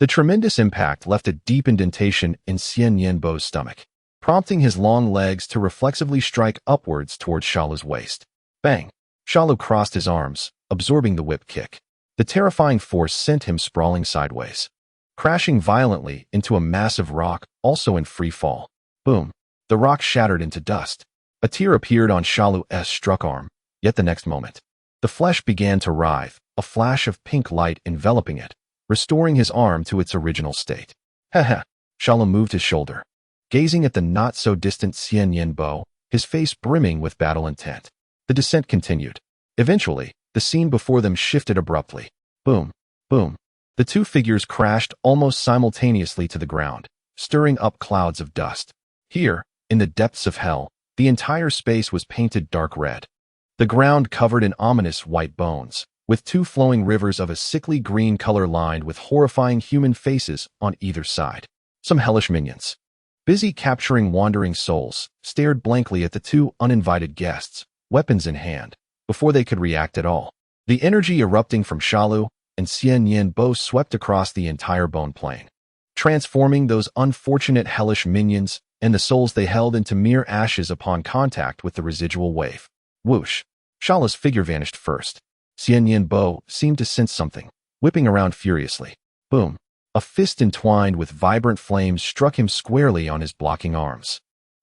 The tremendous impact left a deep indentation in Xian Yin Bo's stomach, prompting his long legs to reflexively strike upwards towards Shalu's waist. Bang! Shalu crossed his arms, absorbing the whip kick. The terrifying force sent him sprawling sideways, crashing violently into a massive rock also in free fall. Boom! The rock shattered into dust. A tear appeared on Shalu's struck arm, yet the next moment, the flesh began to writhe, a flash of pink light enveloping it, restoring his arm to its original state. Haha! Shalu moved his shoulder, gazing at the not-so-distant Xian Yin Bo, his face brimming with battle intent. The descent continued. Eventually, the scene before them shifted abruptly. Boom! Boom! The two figures crashed almost simultaneously to the ground, stirring up clouds of dust. Here, in the depths of hell, the entire space was painted dark red. The ground covered in ominous white bones, with two flowing rivers of a sickly green color lined with horrifying human faces on either side. Some hellish minions, busy capturing wandering souls, stared blankly at the two uninvited guests, weapons in hand, before they could react at all. The energy erupting from Shalu and Xian Yin Bo swept across the entire bone plane, transforming those unfortunate hellish minions and the souls they held into mere ashes upon contact with the residual wave. Whoosh! Shalu's figure vanished first. Xian Yin Bo seemed to sense something, whipping around furiously. Boom! A fist entwined with vibrant flames struck him squarely on his blocking arms.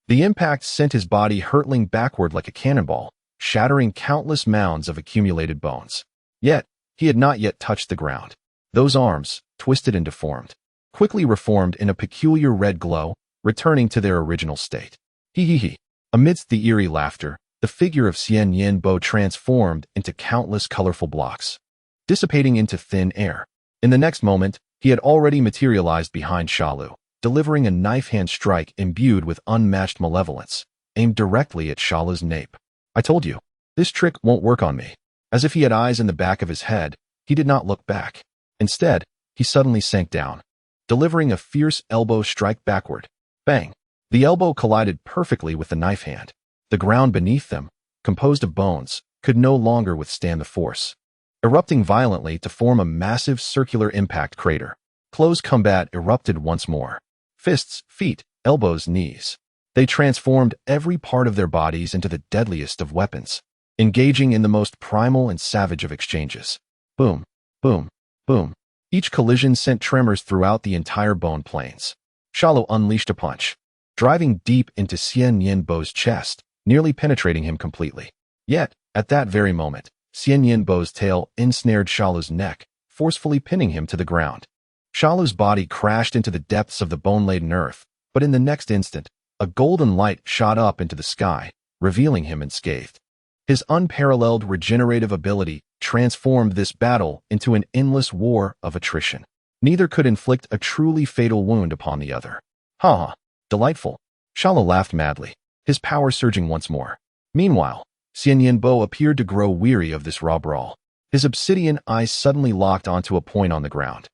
The impact sent his body hurtling backward like a cannonball, shattering countless mounds of accumulated bones. Yet, he had not yet touched the ground. Those arms, twisted and deformed, quickly reformed in a peculiar red glow, returning to their original state. Hee hee hee. Amidst the eerie laughter, the figure of Xian Yin Bo transformed into countless colorful blocks, dissipating into thin air. In the next moment, he had already materialized behind Shalu, delivering a knife-hand strike imbued with unmatched malevolence, aimed directly at Shalu's nape. I told you, this trick won't work on me. As if he had eyes in the back of his head, he did not look back. Instead, he suddenly sank down, delivering a fierce elbow strike backward. Bang! The elbow collided perfectly with the knife hand. The ground beneath them, composed of bones, could no longer withstand the force, erupting violently to form a massive circular impact crater. Close combat erupted once more. Fists, feet, elbows, knees. They transformed every part of their bodies into the deadliest of weapons, engaging in the most primal and savage of exchanges. Boom, boom, boom. Each collision sent tremors throughout the entire bone plains. Shalu unleashed a punch, driving deep into Xian Yin Bo's chest, nearly penetrating him completely. Yet, at that very moment, Xian Yin Bo's tail ensnared Shalu's neck, forcefully pinning him to the ground. Shalu's body crashed into the depths of the bone-laden earth, but in the next instant, a golden light shot up into the sky, revealing him unscathed. His unparalleled regenerative ability transformed this battle into an endless war of attrition. Neither could inflict a truly fatal wound upon the other. Ha ha, delightful. Shalu laughed madly, his power surging once more. Meanwhile, Xian Yin Bo appeared to grow weary of this raw brawl. His obsidian eyes suddenly locked onto a point on the ground.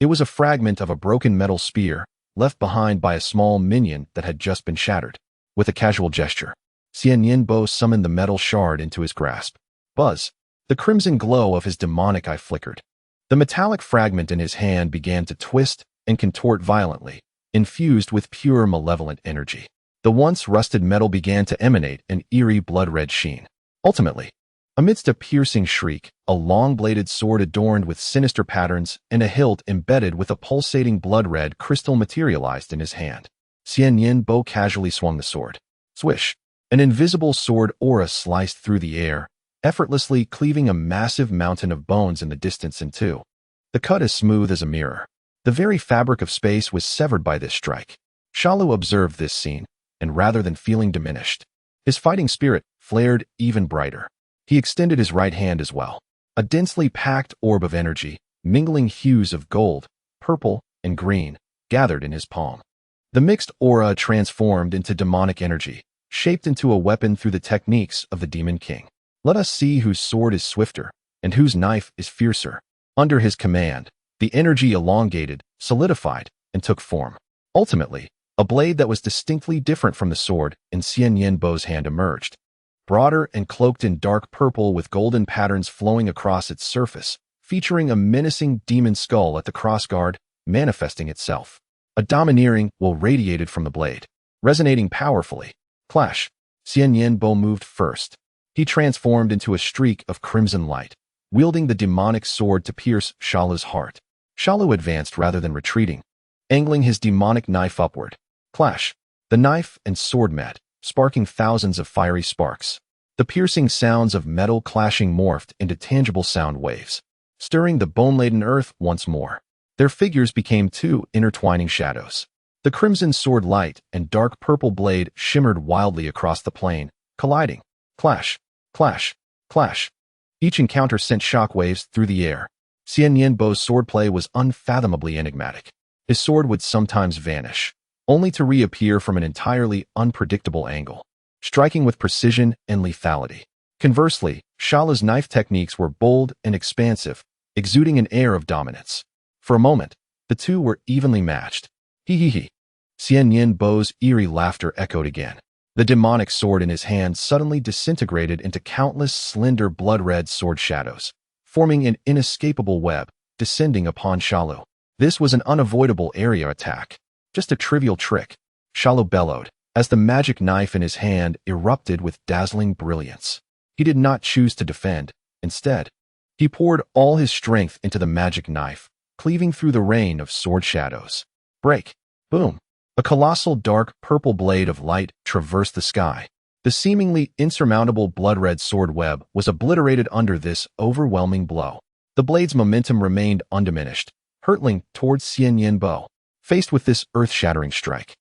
It was a fragment of a broken metal spear, left behind by a small minion that had just been shattered. With a casual gesture, Xian Yin Bo summoned the metal shard into his grasp. Buzz! The crimson glow of his demonic eye flickered. The metallic fragment in his hand began to twist and contort violently, infused with pure malevolent energy. The once rusted metal began to emanate an eerie blood-red sheen. Ultimately, amidst a piercing shriek, a long-bladed sword adorned with sinister patterns and a hilt embedded with a pulsating blood-red crystal materialized in his hand. Xian Yin Bo casually swung the sword. Swish! An invisible sword aura sliced through the air, effortlessly cleaving a massive mountain of bones in the distance in two. The cut as smooth as a mirror. The very fabric of space was severed by this strike. Shalu observed this scene, and rather than feeling diminished, his fighting spirit flared even brighter. He extended his right hand as well. A densely packed orb of energy, mingling hues of gold, purple, and green, gathered in his palm. The mixed aura transformed into demonic energy, shaped into a weapon through the techniques of the Demon King. Let us see whose sword is swifter, and whose knife is fiercer. Under his command, the energy elongated, solidified, and took form. Ultimately, a blade that was distinctly different from the sword in Xian Yin Bo's hand emerged. Broader and cloaked in dark purple with golden patterns flowing across its surface, featuring a menacing demon skull at the crossguard, manifesting itself. A domineering will radiated from the blade, resonating powerfully. Clash! Xian Yin Bo moved first. He transformed into a streak of crimson light, wielding the demonic sword to pierce Shalu's heart. Shalu advanced rather than retreating, angling his demonic knife upward. Clash! The knife and sword met, sparking thousands of fiery sparks. The piercing sounds of metal clashing morphed into tangible sound waves, stirring the bone-laden earth once more. Their figures became two intertwining shadows. The crimson sword light and dark purple blade shimmered wildly across the plain, colliding. Clash! Clash! Clash! Each encounter sent shockwaves through the air. Xian Yin Bo's swordplay was unfathomably enigmatic. His sword would sometimes vanish, only to reappear from an entirely unpredictable angle, striking with precision and lethality. Conversely, Shalu's knife techniques were bold and expansive, exuding an air of dominance. For a moment, the two were evenly matched. Hee hee hee. Xian Yin Bo's eerie laughter echoed again. The demonic sword in his hand suddenly disintegrated into countless slender blood-red sword shadows, forming an inescapable web, descending upon Shalu. This was an unavoidable area attack. Just a trivial trick, Shalu bellowed, as the magic knife in his hand erupted with dazzling brilliance. He did not choose to defend. Instead, he poured all his strength into the magic knife, cleaving through the rain of sword shadows. Break! Boom! A colossal dark purple blade of light traversed the sky. The seemingly insurmountable blood-red sword web was obliterated under this overwhelming blow. The blade's momentum remained undiminished, hurtling towards Xian Yin Bo. Faced with this earth-shattering strike,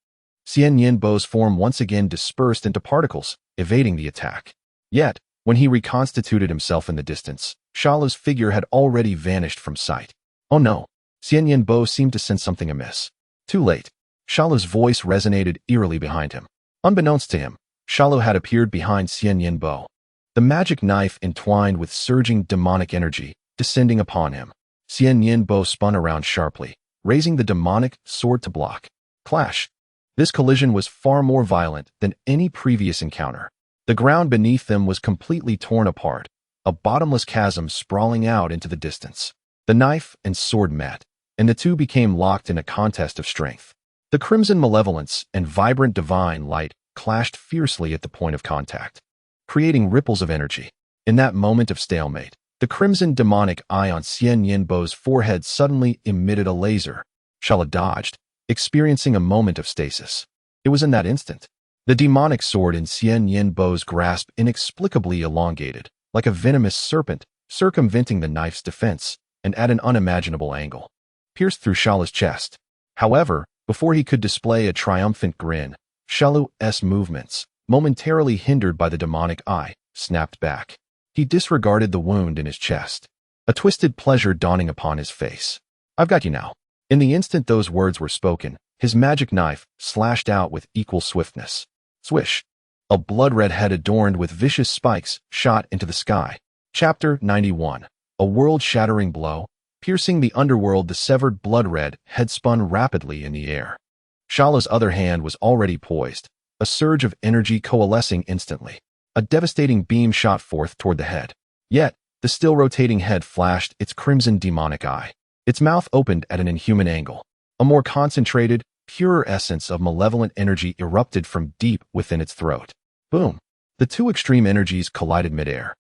Xian Yinbo's form once again dispersed into particles, evading the attack. Yet, when he reconstituted himself in the distance, Shalu's figure had already vanished from sight. Oh no! Xian Yinbo seemed to sense something amiss. Too late. Shalu's voice resonated eerily behind him. Unbeknownst to him, Shalu had appeared behind Xian Yinbo. The magic knife entwined with surging demonic energy, descending upon him. Xian Yinbo spun around sharply, raising the demonic sword to block. Clash! This collision was far more violent than any previous encounter. The ground beneath them was completely torn apart, a bottomless chasm sprawling out into the distance. The knife and sword met, and the two became locked in a contest of strength. The crimson malevolence and vibrant divine light clashed fiercely at the point of contact, creating ripples of energy. In that moment of stalemate, the crimson demonic eye on Xian Yinbo's forehead suddenly emitted a laser. Shalu dodged, experiencing a moment of stasis. It was in that instant. The demonic sword in Xian Yinbo's grasp inexplicably elongated, like a venomous serpent, circumventing the knife's defense, and at an unimaginable angle, pierced through Shalu's chest. However, before he could display a triumphant grin, Shalu's movements, momentarily hindered by the demonic eye, snapped back. He disregarded the wound in his chest, a twisted pleasure dawning upon his face. "I've got you now." In the instant those words were spoken, his magic knife slashed out with equal swiftness. Swish! A blood-red head adorned with vicious spikes shot into the sky. Chapter 91. A world-shattering blow. Piercing the underworld, the severed blood-red head spun rapidly in the air. Shalu's other hand was already poised, a surge of energy coalescing instantly. A devastating beam shot forth toward the head. Yet, the still-rotating head flashed its crimson demonic eye. Its mouth opened at an inhuman angle. A more concentrated, purer essence of malevolent energy erupted from deep within its throat. Boom! The two extreme energies collided midair,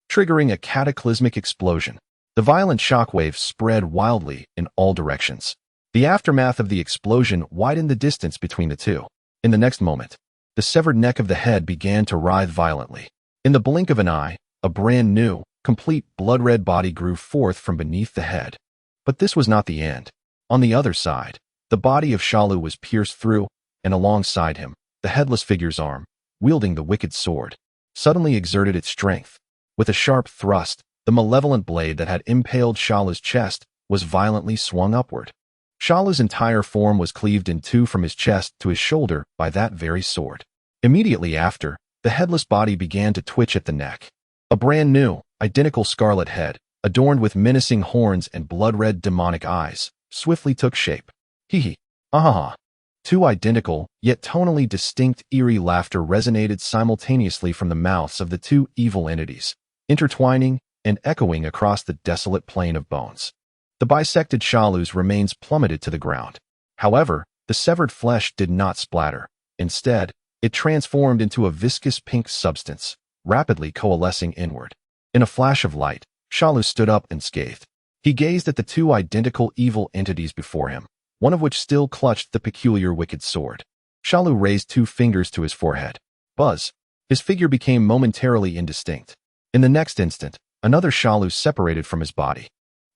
triggering a cataclysmic explosion. The violent shockwaves spread wildly in all directions. The aftermath of the explosion widened the distance between the two. In the next moment, the severed neck of the head began to writhe violently. In the blink of an eye, a brand new, complete blood-red body grew forth from beneath the head. But this was not the end. On the other side, the body of Shalu was pierced through, and alongside him, the headless figure's arm, wielding the wicked sword, suddenly exerted its strength. With a sharp thrust, the malevolent blade that had impaled Shalu's chest was violently swung upward. Shalu's entire form was cleaved in two from his chest to his shoulder by that very sword. Immediately after, the headless body began to twitch at the neck. A brand new, identical scarlet head, adorned with menacing horns and blood-red demonic eyes, swiftly took shape. Hee hee, ahaha. Two identical, yet tonally distinct eerie laughter resonated simultaneously from the mouths of the two evil entities, intertwining and echoing across the desolate plain of bones. The bisected Shalu's remains plummeted to the ground. However, the severed flesh did not splatter. Instead, it transformed into a viscous pink substance, rapidly coalescing inward. In a flash of light, Shalu stood up unscathed. He gazed at the two identical evil entities before him, one of which still clutched the peculiar wicked sword. Shalu raised two fingers to his forehead. Buzz! His figure became momentarily indistinct. In the next instant, another Shalu separated from his body,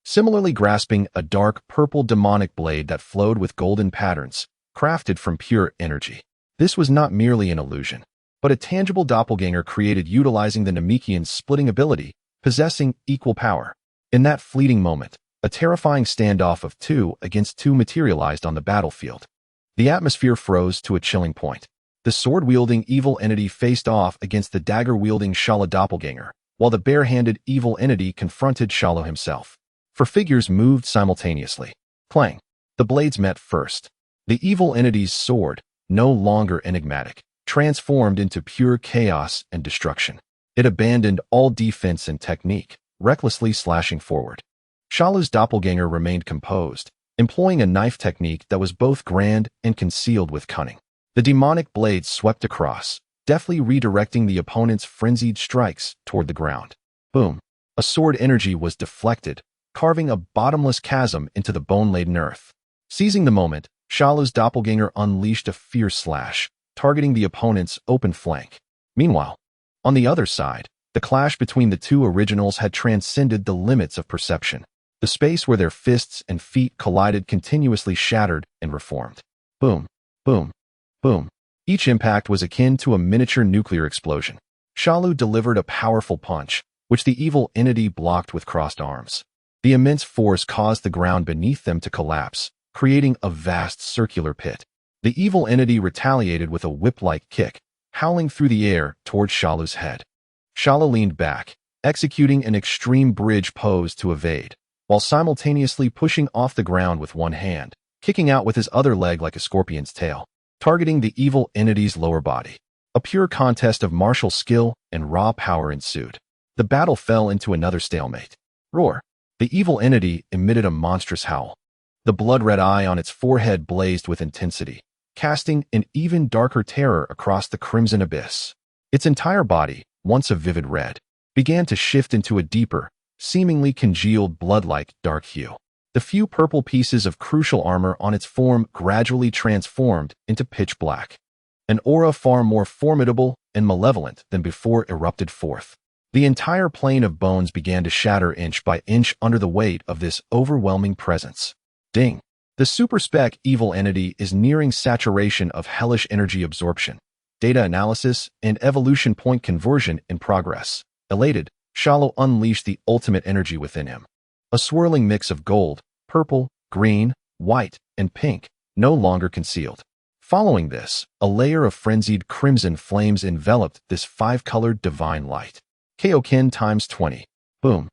similarly grasping a dark purple demonic blade that flowed with golden patterns, crafted from pure energy. This was not merely an illusion, but a tangible doppelganger created utilizing the Namekian's splitting ability, possessing equal power. In that fleeting moment, a terrifying standoff of 2 against 2 materialized on the battlefield. The atmosphere froze to a chilling point. The sword-wielding evil entity faced off against the dagger-wielding Shalu doppelganger, while the bare-handed evil entity confronted Shalu himself. For figures moved simultaneously. Clang! The blades met first. The evil entity's sword, no longer enigmatic, transformed into pure chaos and destruction. It abandoned all defense and technique, recklessly slashing forward. Shalu's doppelganger remained composed, employing a knife technique that was both grand and concealed with cunning. The demonic blade swept across, deftly redirecting the opponent's frenzied strikes toward the ground. Boom! A sword energy was deflected, carving a bottomless chasm into the bone-laden earth. Seizing the moment, Shalu's doppelganger unleashed a fierce slash, targeting the opponent's open flank. Meanwhile, on the other side, the clash between the two originals had transcended the limits of perception. The space where their fists and feet collided continuously shattered and reformed. Boom, boom, boom. Each impact was akin to a miniature nuclear explosion. Shalu delivered a powerful punch, which the evil entity blocked with crossed arms. The immense force caused the ground beneath them to collapse, creating a vast circular pit. The evil entity retaliated with a whip-like kick, howling through the air towards Shalu's head. Shalu leaned back, executing an extreme bridge pose to evade, while simultaneously pushing off the ground with one hand, kicking out with his other leg like a scorpion's tail, targeting the evil entity's lower body. A pure contest of martial skill and raw power ensued. The battle fell into another stalemate. Roar! The evil entity emitted a monstrous howl. The blood-red eye on its forehead blazed with intensity, casting an even darker terror across the crimson abyss. Its entire body, once a vivid red, began to shift into a deeper, seemingly congealed blood-like dark hue. The few purple pieces of crucial armor on its form gradually transformed into pitch black. An aura far more formidable and malevolent than before erupted forth. The entire plane of bones began to shatter inch by inch under the weight of this overwhelming presence. Ding! The super-spec evil entity is nearing saturation of hellish energy absorption. Data analysis and evolution point conversion in progress. Elated, Shalu unleashed the ultimate energy within him. A swirling mix of gold, purple, green, white, and pink, no longer concealed. Following this, a layer of frenzied crimson flames enveloped this five-colored divine light. Kaioken times 20. Boom.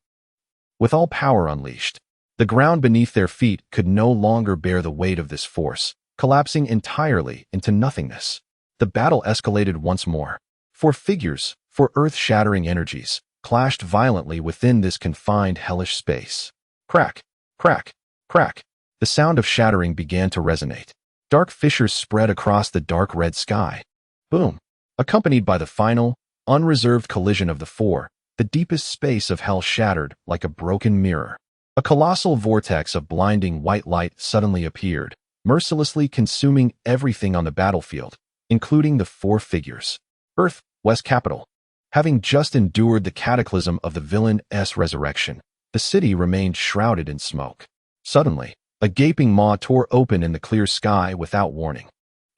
With all power unleashed, the ground beneath their feet could no longer bear the weight of this force, collapsing entirely into nothingness. The battle escalated once more. Four figures, for earth-shattering energies, clashed violently within this confined hellish space. Crack, crack, crack. The sound of shattering began to resonate. Dark fissures spread across the dark red sky. Boom. Accompanied by the final, unreserved collision of the four, the deepest space of hell shattered like a broken mirror. A colossal vortex of blinding white light suddenly appeared, mercilessly consuming everything on the battlefield, including the four figures. Earth, West Capital. Having just endured the cataclysm of the villain's resurrection, the city remained shrouded in smoke. Suddenly, a gaping maw tore open in the clear sky without warning.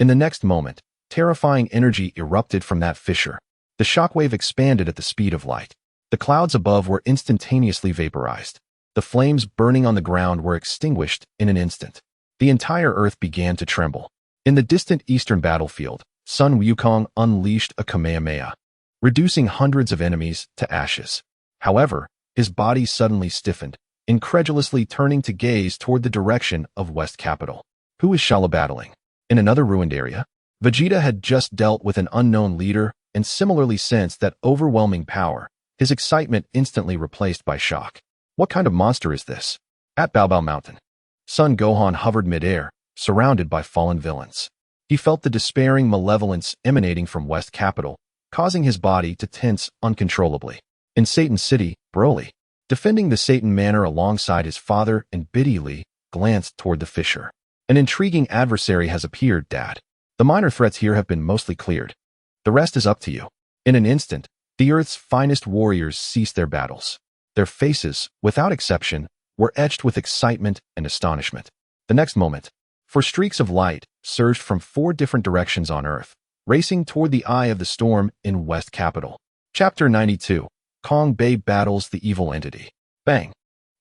In the next moment, terrifying energy erupted from that fissure. The shockwave expanded at the speed of light. The clouds above were instantaneously vaporized. The flames burning on the ground were extinguished in an instant. The entire earth began to tremble. In the distant eastern battlefield, Sun Wukong unleashed a Kamehameha, reducing hundreds of enemies to ashes. However, his body suddenly stiffened, incredulously turning to gaze toward the direction of West Capital. Who is Shalu battling? In another ruined area? Vegeta had just dealt with an unknown leader and similarly sensed that overwhelming power, his excitement instantly replaced by shock. What kind of monster is this? At Baobao Mountain, Son Gohan hovered midair, surrounded by fallen villains. He felt the despairing malevolence emanating from West Capital, causing his body to tense uncontrollably. In Satan City, Broly, defending the Satan Manor alongside his father and Biddy glanced toward the fissure. An intriguing adversary has appeared, Dad. The minor threats here have been mostly cleared. The rest is up to you. In an instant, the Earth's finest warriors ceased their battles. Their faces, without exception, were etched with excitement and astonishment. The next moment, four streaks of light surged from four different directions on Earth, racing toward the eye of the storm in West Capital. Chapter 92. Kong Bei battles the evil entity. Bang,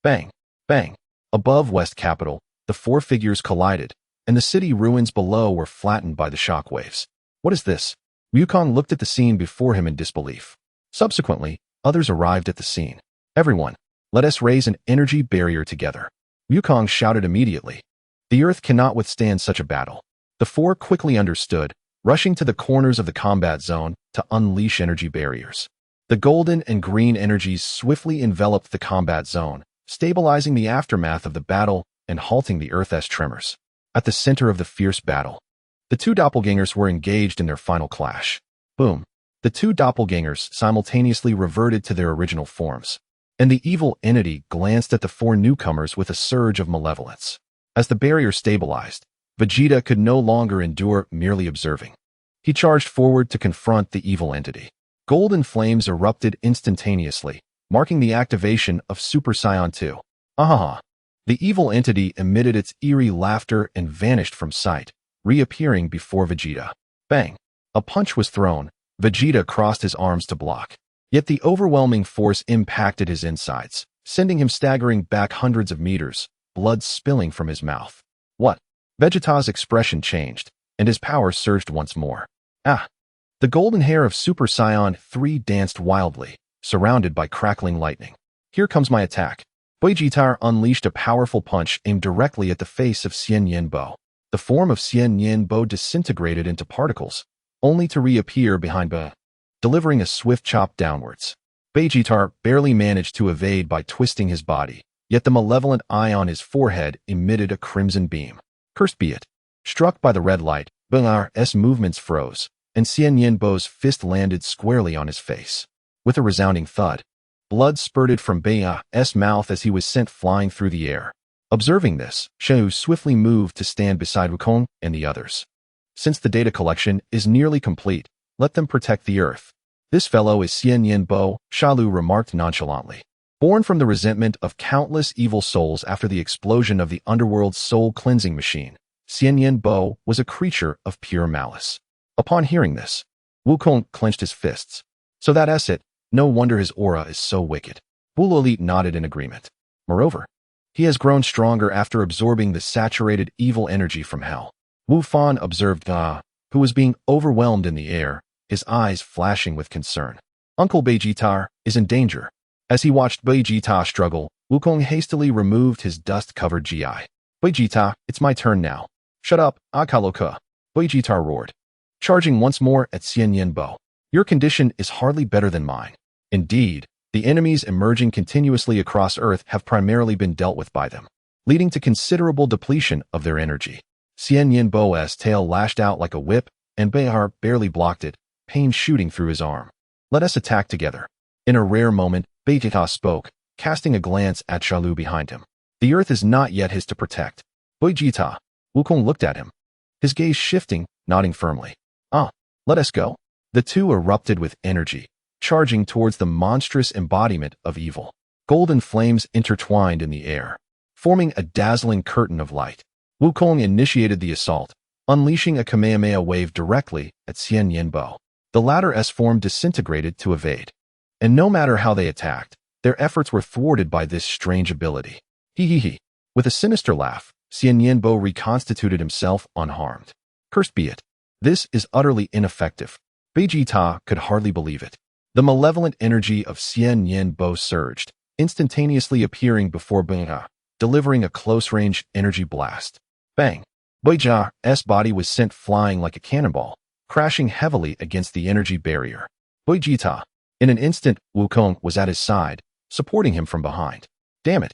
bang, bang. Above West Capital, the four figures collided, and the city ruins below were flattened by the shockwaves. What is this? Wukong looked at the scene before him in disbelief. Subsequently, others arrived at the scene. Everyone, let us raise an energy barrier together. Wukong shouted immediately. The Earth cannot withstand such a battle. The four quickly understood, rushing to the corners of the combat zone to unleash energy barriers. The golden and green energies swiftly enveloped the combat zone, stabilizing the aftermath of the battle and halting the Earth's tremors. At the center of the fierce battle, the two doppelgangers were engaged in their final clash. Boom. The two doppelgangers simultaneously reverted to their original forms, and the evil entity glanced at the four newcomers with a surge of malevolence. As the barrier stabilized, Vegeta could no longer endure merely observing. He charged forward to confront the evil entity. Golden flames erupted instantaneously, marking the activation of Super Saiyan 2. Ahaha. The evil entity emitted its eerie laughter and vanished from sight, reappearing before Vegeta. Bang! A punch was thrown. Vegeta crossed his arms to block. Yet the overwhelming force impacted his insides, sending him staggering back hundreds of meters, blood spilling from his mouth. What? Vegeta's expression changed, and his power surged once more. Ah! The golden hair of Super Saiyan 3 danced wildly, surrounded by crackling lightning. Here comes my attack. Vegeta unleashed a powerful punch aimed directly at the face of Xian Yanbo. The form of Xian Yanbo disintegrated into particles, only to reappear behind Ba, delivering a swift chop downwards. Vegeta barely managed to evade by twisting his body, yet the malevolent eye on his forehead emitted a crimson beam. Cursed be it. Struck by the red light, Vegeta's movements froze, and Xian Yanbo's fist landed squarely on his face. With a resounding thud, blood spurted from Vegeta's mouth as he was sent flying through the air. Observing this, Shalu swiftly moved to stand beside Wukong and the others. Since the data collection is nearly complete, let them protect the Earth. This fellow is Xian Yanbo, Shalu remarked nonchalantly. Born from the resentment of countless evil souls after the explosion of the underworld's soul cleansing machine, Xian Yanbo was a creature of pure malice. Upon hearing this, Wukong clenched his fists. So that's it. No wonder his aura is so wicked. Bull Elite nodded in agreement. Moreover, he has grown stronger after absorbing the saturated evil energy from hell. Wu Fan observed who was being overwhelmed in the air, his eyes flashing with concern. Uncle Vegeta is in danger. As he watched Vegeta struggle, Wukong hastily removed his dust-covered GI. Vegeta, it's my turn now. Shut up, Akaloka. Vegeta roared, charging once more at Xian Yanbo. Your condition is hardly better than mine. Indeed, the enemies emerging continuously across Earth have primarily been dealt with by them, leading to considerable depletion of their energy. Xian Yanbo's tail lashed out like a whip, and Behar barely blocked it, pain shooting through his arm. Let us attack together. In a rare moment, Vegeta spoke, casting a glance at Shalu behind him. The Earth is not yet his to protect. Vegeta. Wukong looked at him, his gaze shifting, nodding firmly. Let us go. The two erupted with energy, charging towards the monstrous embodiment of evil. Golden flames intertwined in the air, forming a dazzling curtain of light. Wukong initiated the assault, unleashing a Kamehameha wave directly at Xian Yanbo. The latter's form disintegrated to evade. And no matter how they attacked, their efforts were thwarted by this strange ability. He. With a sinister laugh, Xian Yanbo reconstituted himself unharmed. Cursed be it. This is utterly ineffective. Vegeta could hardly believe it. The malevolent energy of Xian Yanbo surged, instantaneously appearing before Vegeta, delivering a close-range energy blast. Bang! Vegeta's body was sent flying like a cannonball, crashing heavily against the energy barrier. Vegeta. In an instant, Wukong was at his side, supporting him from behind. Damn it!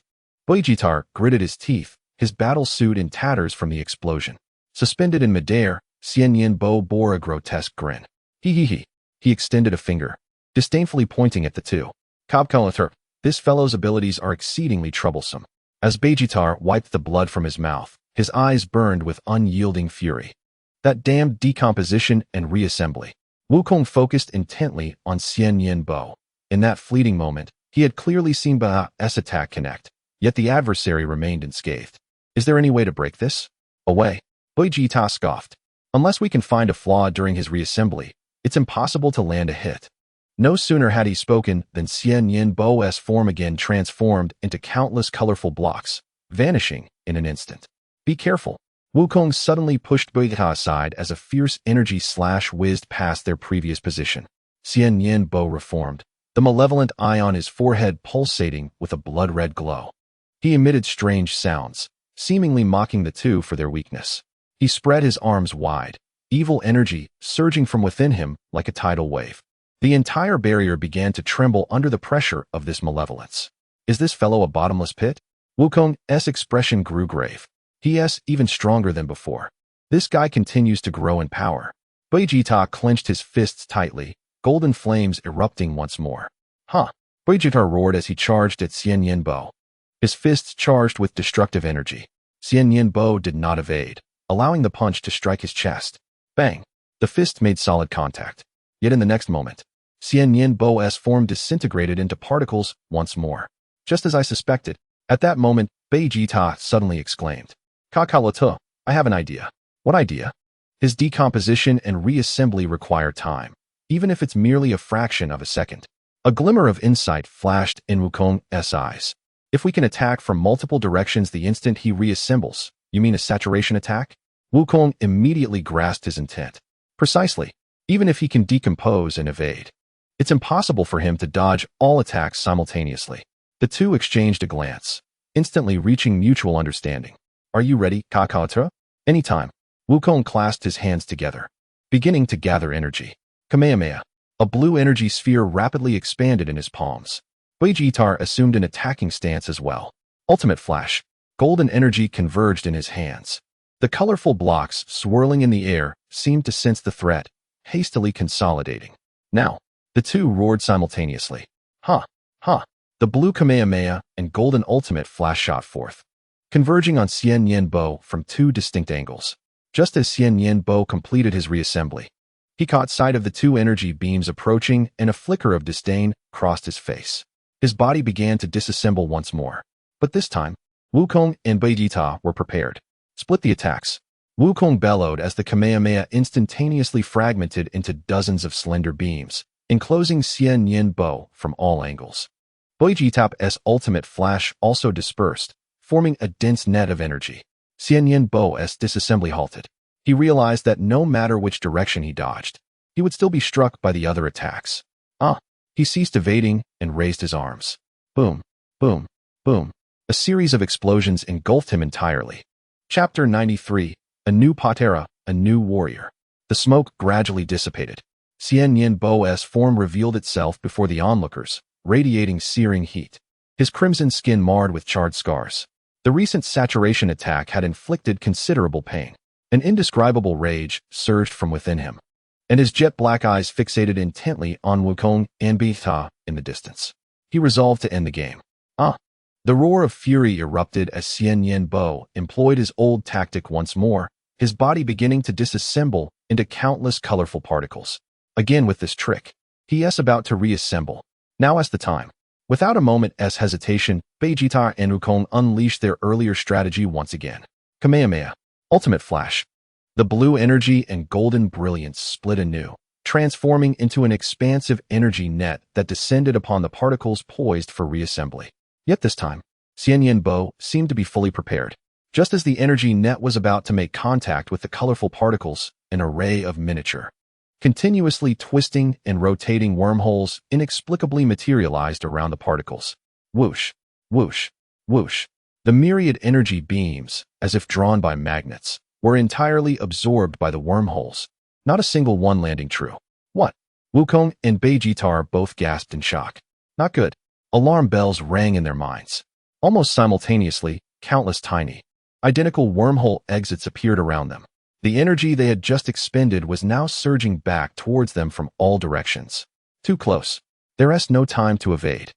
Vegeta gritted his teeth, his battle suit in tatters from the explosion. Suspended in midair, Xian Yanbo bore a grotesque grin. He extended a finger, disdainfully pointing at the two. Kabkalathur, this fellow's abilities are exceedingly troublesome. As Vegeta wiped the blood from his mouth, his eyes burned with unyielding fury. That damned decomposition and reassembly. Wukong focused intently on Xian Yanbo. In that fleeting moment, he had clearly seen Ba's attack connect, yet the adversary remained unscathed. Is there any way to break this? Away. Vegeta scoffed. Unless we can find a flaw during his reassembly, it's impossible to land a hit. No sooner had he spoken than Xian Yanbo's form again transformed into countless colorful blocks, vanishing in an instant. Be careful. Wukong suddenly pushed Vegeta aside as a fierce energy slash whizzed past their previous position. Xian Yanbo reformed, the malevolent eye on his forehead pulsating with a blood-red glow. He emitted strange sounds, seemingly mocking the two for their weakness. He spread his arms wide, evil energy surging from within him like a tidal wave. The entire barrier began to tremble under the pressure of this malevolence. Is this fellow a bottomless pit? Wukong's expression grew grave. He's even stronger than before. This guy continues to grow in power. Vegeta clenched his fists tightly, golden flames erupting once more. Vegeta roared as he charged at Xian Yanbo. His fists charged with destructive energy. Xian Yanbo did not evade, allowing the punch to strike his chest. Bang! The fist made solid contact. Yet in the next moment, Xian Yanbo's form disintegrated into particles once more. Just as I suspected, At that moment, Vegeta suddenly exclaimed, Kakalatu, I have an idea. What idea? His decomposition and reassembly require time, even if it's merely a fraction of a second. A glimmer of insight flashed in Wukong's eyes. If we can attack from multiple directions the instant he reassembles, you mean a saturation attack? Wukong immediately grasped his intent. Precisely. Even if he can decompose and evade, it's impossible for him to dodge all attacks simultaneously. The two exchanged a glance, instantly reaching mutual understanding. Are you ready, Kakalatu? Anytime. Wukong clasped his hands together, beginning to gather energy. Kamehameha. A blue energy sphere rapidly expanded in his palms. Vegeta assumed an attacking stance as well. Ultimate flash. Golden energy converged in his hands. The colorful blocks swirling in the air seemed to sense the threat, hastily consolidating. Now, the two roared simultaneously. Ha! Ha! The blue Kamehameha and golden ultimate flash shot forth, converging on Xian Yin Bo from two distinct angles. Just as Xian Yin Bo completed his reassembly, he caught sight of the two energy beams approaching, and a flicker of disdain crossed his face. His body began to disassemble once more. But this time, Wukong and Vegeta were prepared. Split the attacks. Wukong bellowed as the Kamehameha instantaneously fragmented into dozens of slender beams, enclosing Xian Yin Bo from all angles. Vegeta's ultimate flash also dispersed, forming a dense net of energy. Xian Yin Bo's disassembly halted. He realized that no matter which direction he dodged, he would still be struck by the other attacks. He ceased evading and raised his arms. Boom, boom, boom. A series of explosions engulfed him entirely. Chapter 93, A New Patera, A New Warrior. The smoke gradually dissipated. Xian Yin Bo's form revealed itself before the onlookers, radiating searing heat. His crimson skin marred with charred scars. The recent saturation attack had inflicted considerable pain. An indescribable rage surged from within him, and his jet-black eyes fixated intently on Wukong and Vegeta in the distance. He resolved to end the game. The roar of fury erupted as Xian Yin Bo employed his old tactic once more, his body beginning to disassemble into countless colorful particles. Again with this trick, he is about to reassemble. Now is the time. Without a moment's hesitation, Vegeta and Wukong unleashed their earlier strategy once again. Kamehameha. Ultimate flash. The blue energy and golden brilliance split anew, transforming into an expansive energy net that descended upon the particles poised for reassembly. Yet this time, Xian Yin Bo seemed to be fully prepared. Just as the energy net was about to make contact with the colorful particles, an array of miniature, continuously twisting and rotating wormholes inexplicably materialized around the particles. Whoosh, whoosh, whoosh. The myriad energy beams, as if drawn by magnets, were entirely absorbed by the wormholes, not a single one landing true. What? Wukong and Vegeta both gasped in shock. Not good. Alarm bells rang in their minds. Almost simultaneously, countless tiny, identical wormhole exits appeared around them. The energy they had just expended was now surging back towards them from all directions. Too close. There is no time to evade.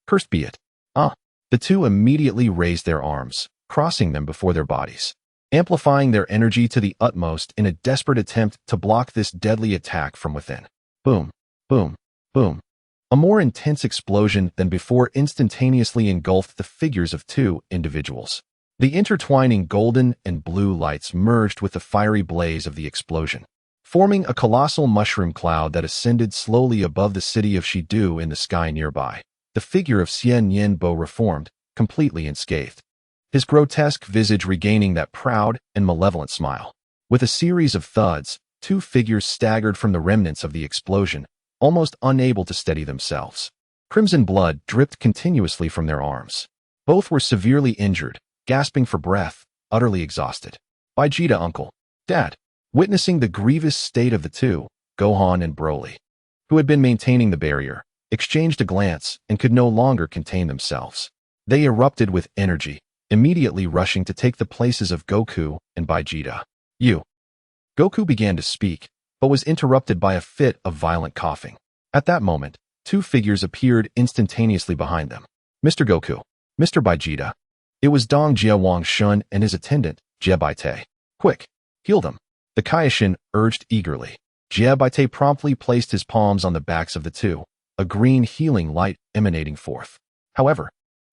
Cursed be it. The two immediately raised their arms, crossing them before their bodies, amplifying their energy to the utmost in a desperate attempt to block this deadly attack from within. Boom, boom, boom. A more intense explosion than before instantaneously engulfed the figures of two individuals. The intertwining golden and blue lights merged with the fiery blaze of the explosion, forming a colossal mushroom cloud that ascended slowly above the city of Shidu in the sky nearby. The figure of Xian Yin Bo reformed, completely unscathed, his grotesque visage regaining that proud and malevolent smile. With a series of thuds, two figures staggered from the remnants of the explosion, almost unable to steady themselves. Crimson blood dripped continuously from their arms. Both were severely injured, gasping for breath, utterly exhausted. Vegeta uncle, Dad. Witnessing the grievous state of the two, Gohan and Broly, who had been maintaining the barrier, exchanged a glance and could no longer contain themselves. They erupted with energy, immediately rushing to take the places of Goku and Vegeta. Goku began to speak, but was interrupted by a fit of violent coughing. At that moment, two figures appeared instantaneously behind them. Mr. Goku, Mr. Vegeta. It was Dong Jiawang Shun and his attendant, Jie Baite. Quick, heal them. The Kaioshin urged eagerly. Jie Baite promptly placed his palms on the backs of the two, a green healing light emanating forth. However,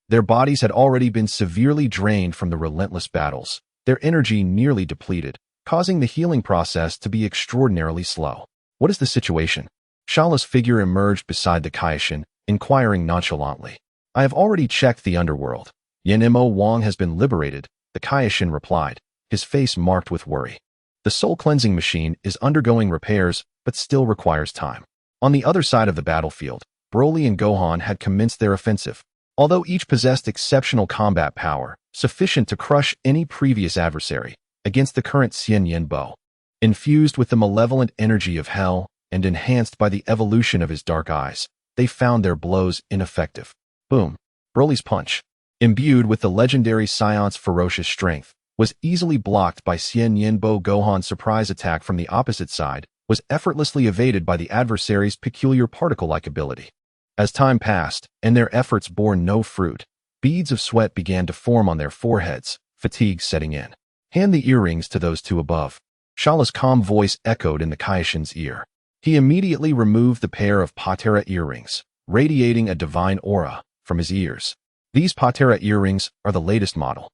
Their bodies had already been severely drained from the relentless battles, their energy nearly depleted, causing the healing process to be extraordinarily slow. What is the situation? Shalu's figure emerged beside the Kaishin, inquiring nonchalantly. I have already checked the underworld. Yanimo Wang has been liberated, the Kaishin replied, his face marked with worry. The soul cleansing machine is undergoing repairs, but still requires time. On the other side of the battlefield, Broly and Gohan had commenced their offensive. Although each possessed exceptional combat power, sufficient to crush any previous adversary, against the current Xian Yin Bo. Infused with the malevolent energy of hell, and enhanced by the evolution of his dark eyes, they found their blows ineffective. Boom. Broly's punch, imbued with the legendary Saiyan's ferocious strength, was easily blocked by Xian Yin Bo. Gohan's surprise attack from the opposite side was effortlessly evaded by the adversary's peculiar particle-like ability. As time passed, and their efforts bore no fruit, beads of sweat began to form on their foreheads, fatigue setting in. Hand the earrings to those two above. Shalu's calm voice echoed in the Kaishin's ear. He immediately removed the pair of Patera earrings, radiating a divine aura from his ears. These Patera earrings are the latest model,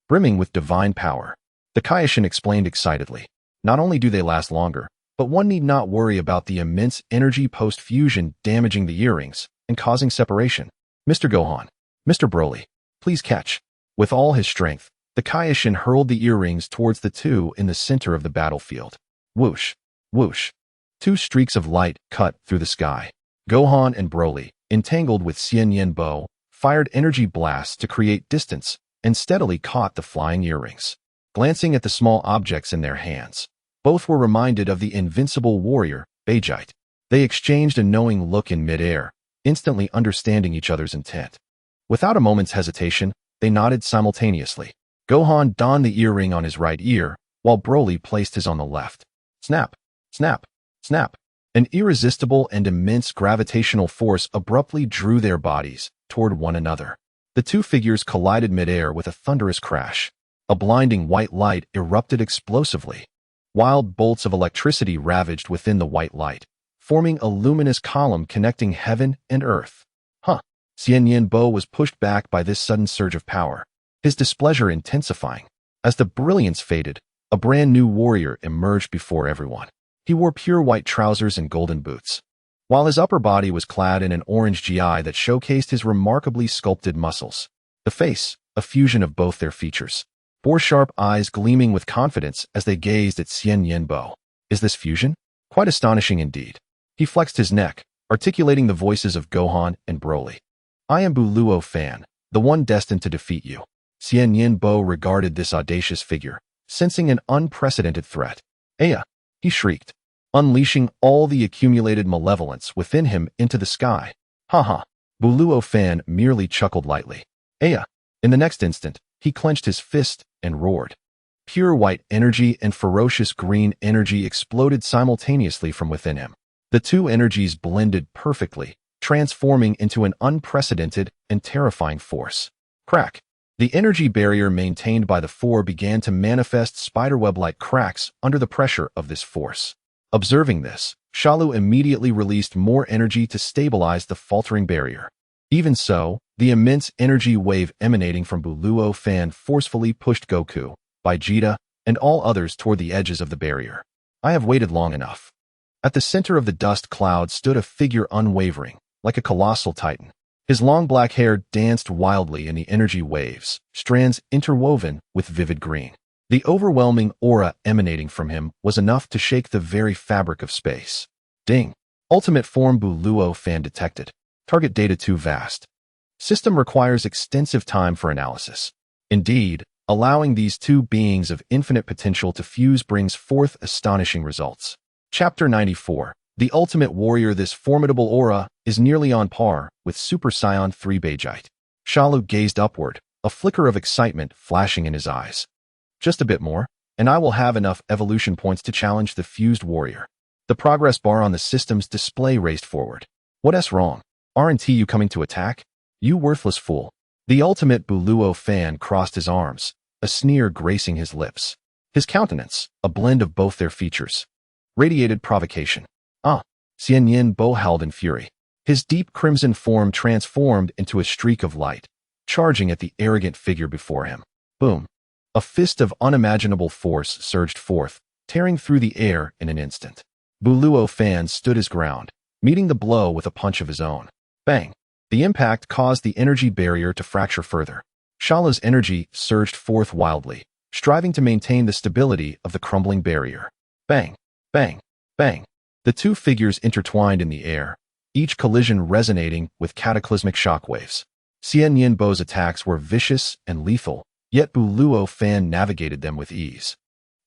brimming with divine power. The Kaishin explained excitedly. Not only do they last longer, but one need not worry about the immense energy post-fusion damaging the earrings and causing separation. Mr. Gohan, Mr. Broly, please catch. With all his strength, the Kaishin hurled the earrings towards the two in the center of the battlefield. Whoosh, whoosh. Two streaks of light cut through the sky. Gohan and Broly, entangled with Xian Yin Bo, fired energy blasts to create distance and steadily caught the flying earrings. Glancing at the small objects in their hands, both were reminded of the invincible warrior, Beijite. They exchanged a knowing look in midair, instantly understanding each other's intent. Without a moment's hesitation, they nodded simultaneously. Gohan donned the earring on his right ear, while Broly placed his on the left. Snap, snap, snap. An irresistible and immense gravitational force abruptly drew their bodies toward one another. The two figures collided midair with a thunderous crash. A blinding white light erupted explosively. Wild bolts of electricity ravaged within the white light, forming a luminous column connecting heaven and earth. Xian Yin Bo was pushed back by this sudden surge of power, his displeasure intensifying. As the brilliance faded, a brand new warrior emerged before everyone. He wore pure white trousers and golden boots, while his upper body was clad in an orange GI that showcased his remarkably sculpted muscles. The face, a fusion of both their features, bore sharp eyes gleaming with confidence as they gazed at Xian Yin Bo. Is this fusion? Quite astonishing indeed. He flexed his neck, articulating the voices of Gohan and Broly. I am Buluo Fan, the one destined to defeat you. Xian Yin Bo regarded this audacious figure, sensing an unprecedented threat. Aya! He shrieked, unleashing all the accumulated malevolence within him into the sky. Ha! Buluo Fan merely chuckled lightly. Aya! In the next instant, he clenched his fist and roared. Pure white energy and ferocious green energy exploded simultaneously from within him. The two energies blended perfectly, transforming into an unprecedented and terrifying force. Crack! The energy barrier maintained by the four began to manifest spiderweb-like cracks under the pressure of this force. Observing this, Shalu immediately released more energy to stabilize the faltering barrier. Even so, the immense energy wave emanating from Buluo Fan forcefully pushed Goku, Vegeta, and all others toward the edges of the barrier. I have waited long enough. At the center of the dust cloud stood a figure unwavering, like a colossal titan. His long black hair danced wildly in the energy waves, strands interwoven with vivid green. The overwhelming aura emanating from him was enough to shake the very fabric of space. Ding! Ultimate form Buluo Fan detected. Target data too vast. System requires extensive time for analysis. Indeed, allowing these two beings of infinite potential to fuse brings forth astonishing results. Chapter 94. The Ultimate Warrior. This formidable aura is nearly on par with Super Saiyan 3 Beijite. Shalu gazed upward, a flicker of excitement flashing in his eyes. Just a bit more, and I will have enough evolution points to challenge the fused warrior. The progress bar on the system's display raced forward. What's wrong? Aren't you coming to attack? You worthless fool. The ultimate Buluo Fan crossed his arms, a sneer gracing his lips. His countenance, a blend of both their features, radiated provocation. Xian Yin Bo howled in fury. His deep crimson form transformed into a streak of light, charging at the arrogant figure before him. Boom! A fist of unimaginable force surged forth, tearing through the air in an instant. Buluo Fan stood his ground, meeting the blow with a punch of his own. Bang! The impact caused the energy barrier to fracture further. Shalu's energy surged forth wildly, striving to maintain the stability of the crumbling barrier. Bang! Bang! Bang! The two figures intertwined in the air, each collision resonating with cataclysmic shockwaves. Xian Yinbo's attacks were vicious and lethal, yet Buluo Fan navigated them with ease,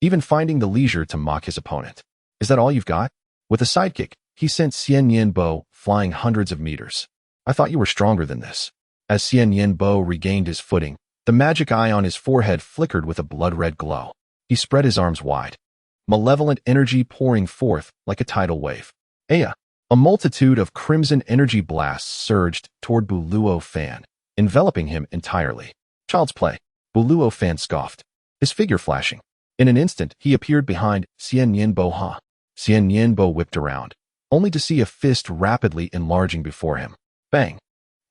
even finding the leisure to mock his opponent. Is that all you've got? With a sidekick, he sent Xian Yinbo flying hundreds of meters. I thought you were stronger than this. As Xian Yinbo regained his footing, the magic eye on his forehead flickered with a blood-red glow. He spread his arms wide, malevolent energy pouring forth like a tidal wave. Aya! A multitude of crimson energy blasts surged toward Buluo Fan, enveloping him entirely. Child's play. Buluo Fan scoffed, his figure flashing. In an instant, he appeared behind Xian Yinbo. Xian Yinbo whipped around, only to see a fist rapidly enlarging before him. Bang!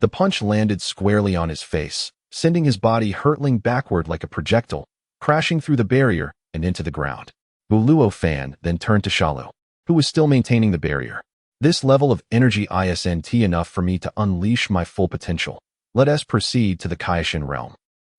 The punch landed squarely on his face, sending his body hurtling backward like a projectile, crashing through the barrier and into the ground. Buluo Fan then turned to Shalu, who was still maintaining the barrier. This level of energy isn't enough for me to unleash my full potential. Let us proceed to the Kaishin realm.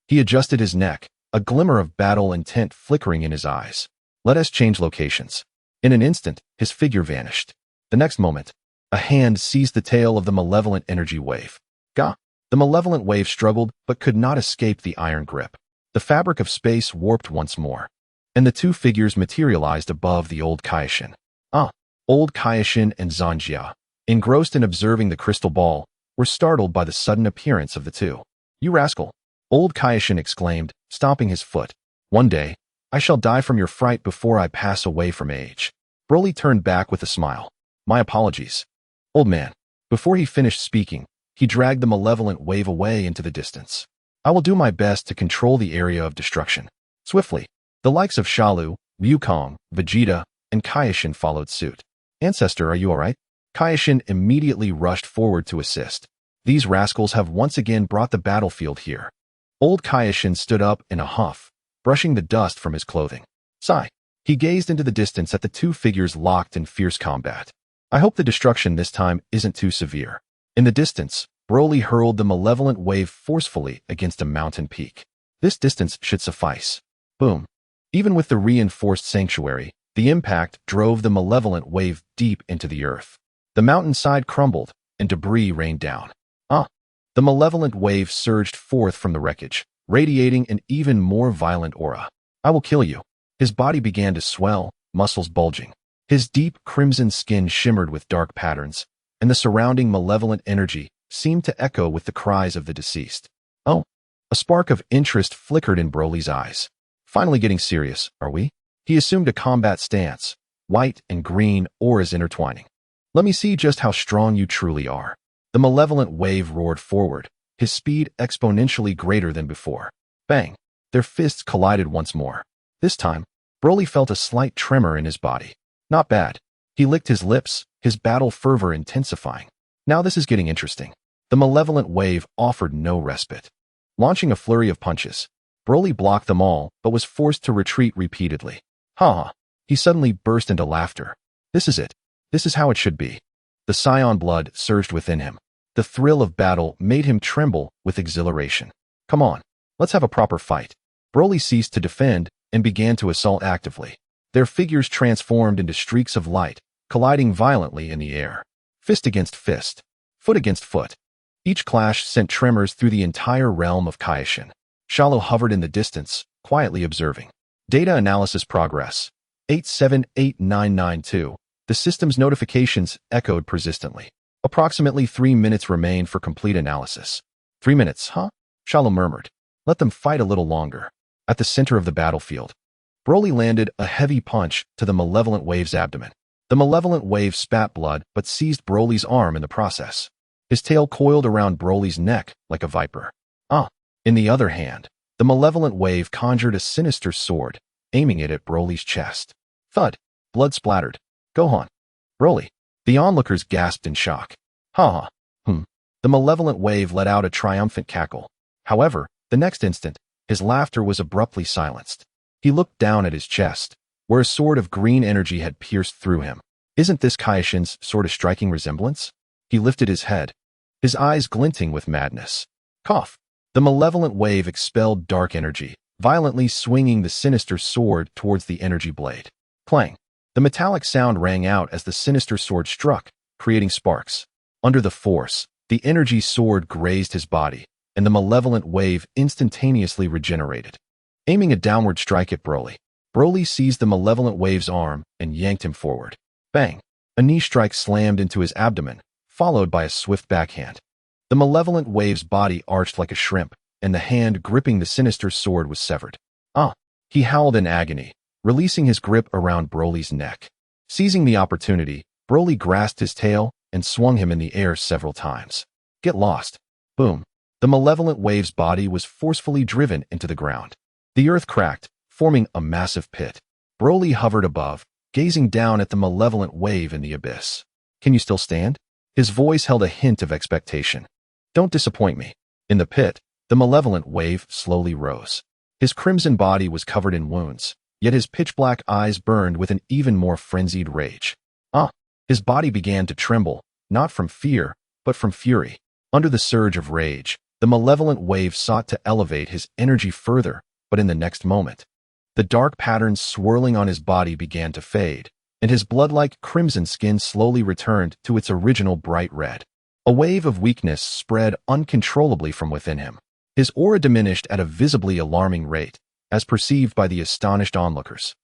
He adjusted his neck, a glimmer of battle intent flickering in his eyes. Let us change locations. In an instant, his figure vanished. The next moment, a hand seized the tail of the malevolent energy wave. Gah! The malevolent wave struggled but could not escape the iron grip. The fabric of space warped once more, and the two figures materialized above the old Kaishin. Old Kaishin and Zanjia, engrossed in observing the crystal ball, were startled by the sudden appearance of the two. You rascal! Old Kaishin exclaimed, stomping his foot. One day, I shall die from your fright before I pass away from age. Broly turned back with a smile. My apologies. Old man. Before he finished speaking, he dragged the malevolent wave away into the distance. I will do my best to control the area of destruction. Swiftly, the likes of Shalu, Wukong, Vegeta, and Kaishin followed suit. Ancestor, are you alright? Kaishin immediately rushed forward to assist. These rascals have once again brought the battlefield here. Old Kaishin stood up in a huff, brushing the dust from his clothing. Sigh. He gazed into the distance at the two figures locked in fierce combat. I hope the destruction this time isn't too severe. In the distance, Broly hurled the malevolent wave forcefully against a mountain peak. This distance should suffice. Boom. Even with the reinforced sanctuary, the impact drove the malevolent wave deep into the earth. The mountainside crumbled, and debris rained down. The malevolent wave surged forth from the wreckage, radiating an even more violent aura. I will kill you. His body began to swell, muscles bulging. His deep crimson skin shimmered with dark patterns, and the surrounding malevolent energy seemed to echo with the cries of the deceased. Oh! A spark of interest flickered in Broly's eyes. Finally getting serious, are we? He assumed a combat stance, white and green auras intertwining. Let me see just how strong you truly are. The malevolent wave roared forward, his speed exponentially greater than before. Bang! Their fists collided once more. This time, Broly felt a slight tremor in his body. Not bad. He licked his lips, his battle fervor intensifying. Now this is getting interesting. The malevolent wave offered no respite. Launching a flurry of punches, Broly blocked them all but was forced to retreat repeatedly. Ha! He suddenly burst into laughter. This is it. This is how it should be. The Saiyan blood surged within him. The thrill of battle made him tremble with exhilaration. Come on, let's have a proper fight. Broly ceased to defend and began to assault actively. Their figures transformed into streaks of light, colliding violently in the air. Fist against fist, foot against foot. Each clash sent tremors through the entire realm of Kaishin. Shalu hovered in the distance, quietly observing. Data analysis progress. 878992. The system's notifications echoed persistently. Approximately 3 minutes remain for complete analysis. 3 minutes, huh? Shalu murmured. Let them fight a little longer. At the center of the battlefield, Broly landed a heavy punch to the malevolent wave's abdomen. The malevolent wave spat blood but seized Broly's arm in the process. His tail coiled around Broly's neck like a viper. In the other hand, the malevolent wave conjured a sinister sword, aiming it at Broly's chest. Thud. Blood splattered. Gohan. Broly. The onlookers gasped in shock. The malevolent wave let out a triumphant cackle. However, the next instant, his laughter was abruptly silenced. He looked down at his chest, where a sword of green energy had pierced through him. Isn't this Kaishin's sort of striking resemblance? He lifted his head, his eyes glinting with madness. Cough. The malevolent wave expelled dark energy, violently swinging the sinister sword towards the energy blade. Clang. The metallic sound rang out as the sinister sword struck, creating sparks. Under the force, the energy sword grazed his body, and the malevolent wave instantaneously regenerated. Aiming a downward strike at Broly, Broly seized the malevolent wave's arm and yanked him forward. Bang! A knee strike slammed into his abdomen, followed by a swift backhand. The malevolent wave's body arched like a shrimp, and the hand gripping the sinister sword was severed. Ah! He howled in agony, releasing his grip around Broly's neck. Seizing the opportunity, Broly grasped his tail and swung him in the air several times. Get lost. Boom. The malevolent wave's body was forcefully driven into the ground. The earth cracked, forming a massive pit. Broly hovered above, gazing down at the malevolent wave in the abyss. Can you still stand? His voice held a hint of expectation. Don't disappoint me. In the pit, the malevolent wave slowly rose. His crimson body was covered in wounds, yet his pitch-black eyes burned with an even more frenzied rage. His body began to tremble, not from fear, but from fury. Under the surge of rage, the malevolent wave sought to elevate his energy further, but in the next moment, the dark patterns swirling on his body began to fade, and his blood-like crimson skin slowly returned to its original bright red. A wave of weakness spread uncontrollably from within him. His aura diminished at a visibly alarming rate, as perceived by the astonished onlookers.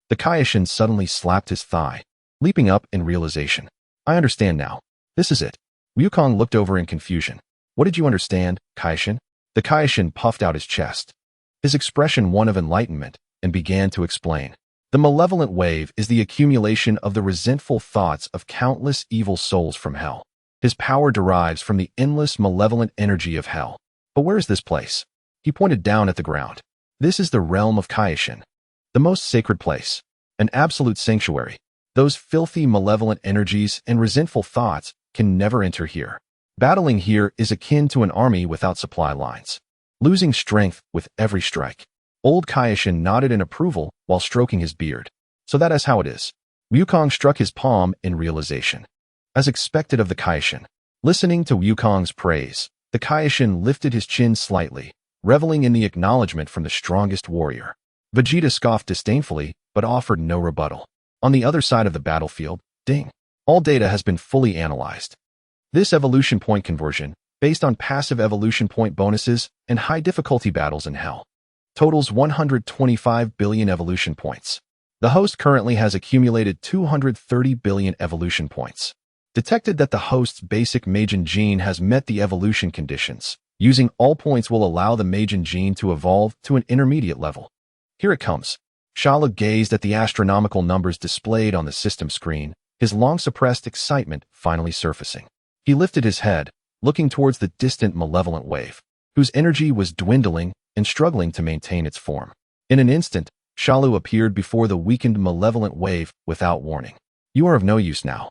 The Kaishin suddenly slapped his thigh, leaping up in realization. I understand now. This is it. Wukong looked over in confusion. What did you understand, Kaishin? The Kaishin puffed out his chest, his expression one of enlightenment, and began to explain. The malevolent wave is the accumulation of the resentful thoughts of countless evil souls from hell. His power derives from the endless malevolent energy of hell. But where is this place? He pointed down at the ground. This is the realm of Kaishin, the most sacred place, an absolute sanctuary. Those filthy malevolent energies and resentful thoughts can never enter here. Battling here is akin to an army without supply lines, losing strength with every strike. Old Kaishin nodded in approval while stroking his beard. So that is how it is. Wukong struck his palm in realization. As expected of the Kaishin, listening to Wukong's praise, the Kaishin lifted his chin slightly, reveling in the acknowledgement from the strongest warrior. Vegeta scoffed disdainfully, but offered no rebuttal. On the other side of the battlefield, ding. All data has been fully analyzed. This evolution point conversion, based on passive evolution point bonuses and high difficulty battles in hell, totals 125 billion evolution points. The host currently has accumulated 230 billion evolution points. Detected that the host's basic Majin gene has met the evolution conditions. Using all points will allow the Majin gene to evolve to an intermediate level. Here it comes. Shalu gazed at the astronomical numbers displayed on the system screen, his long-suppressed excitement finally surfacing. He lifted his head, looking towards the distant malevolent wave, whose energy was dwindling and struggling to maintain its form. In an instant, Shalu appeared before the weakened malevolent wave without warning. You are of no use now.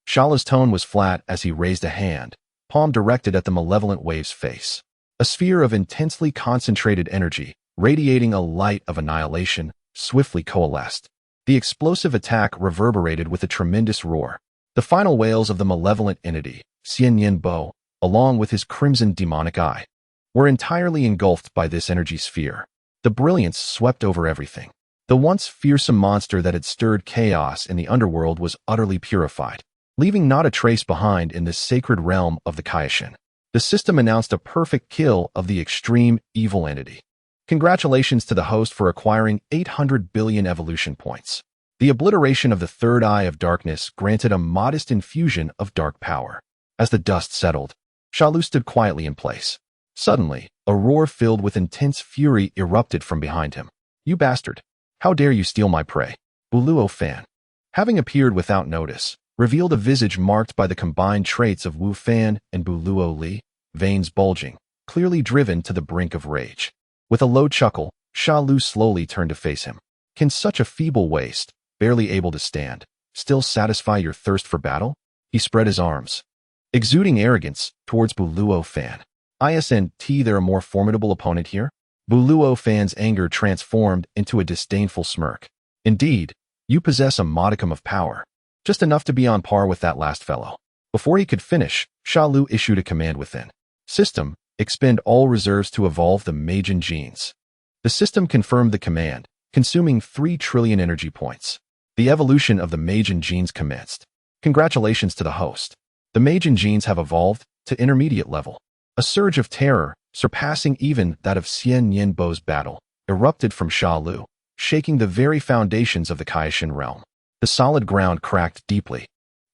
Shalu's tone was flat as he raised a hand, palm directed at the malevolent wave's face. A sphere of intensely concentrated energy, radiating a light of annihilation, swiftly coalesced. The explosive attack reverberated with a tremendous roar. The final wails of the malevolent entity, Xian Yin Bo, along with his crimson demonic eye, were entirely engulfed by this energy sphere. The brilliance swept over everything. The once fearsome monster that had stirred chaos in the underworld was utterly purified, leaving not a trace behind in this sacred realm of the Kaishin. The system announced a perfect kill of the extreme evil entity. Congratulations to the host for acquiring 800 billion evolution points. The obliteration of the third eye of darkness granted a modest infusion of dark power. As the dust settled, Shalu stood quietly in place. Suddenly, a roar filled with intense fury erupted from behind him. You bastard! How dare you steal my prey? Buluo Fan, having appeared without notice, revealed a visage marked by the combined traits of Wu Fan and Buluo Li, veins bulging, clearly driven to the brink of rage. With a low chuckle, Shalu slowly turned to face him. Can such a feeble waste, barely able to stand, still satisfy your thirst for battle? He spread his arms, exuding arrogance, towards Buluo Fan. Isn't there a more formidable opponent here? Buluo Fan's anger transformed into a disdainful smirk. Indeed, you possess a modicum of power, just enough to be on par with that last fellow. Before he could finish, Shalu issued a command within. System, expend all reserves to evolve the Majin genes. The system confirmed the command, consuming 3 trillion energy points. The evolution of the Majin genes commenced. Congratulations to the host. The Majin genes have evolved to intermediate level. A surge of terror, surpassing even that of Xian Yanbo's battle, erupted from Shalu, shaking the very foundations of the Kaishin realm. The solid ground cracked deeply,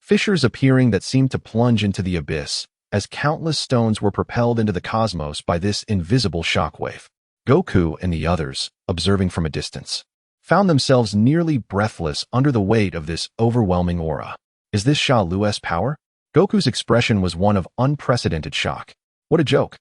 fissures appearing that seemed to plunge into the abyss, as countless stones were propelled into the cosmos by this invisible shockwave. Goku and the others, observing from a distance, found themselves nearly breathless under the weight of this overwhelming aura. Is this Shalu's power? Goku's expression was one of unprecedented shock. What a joke.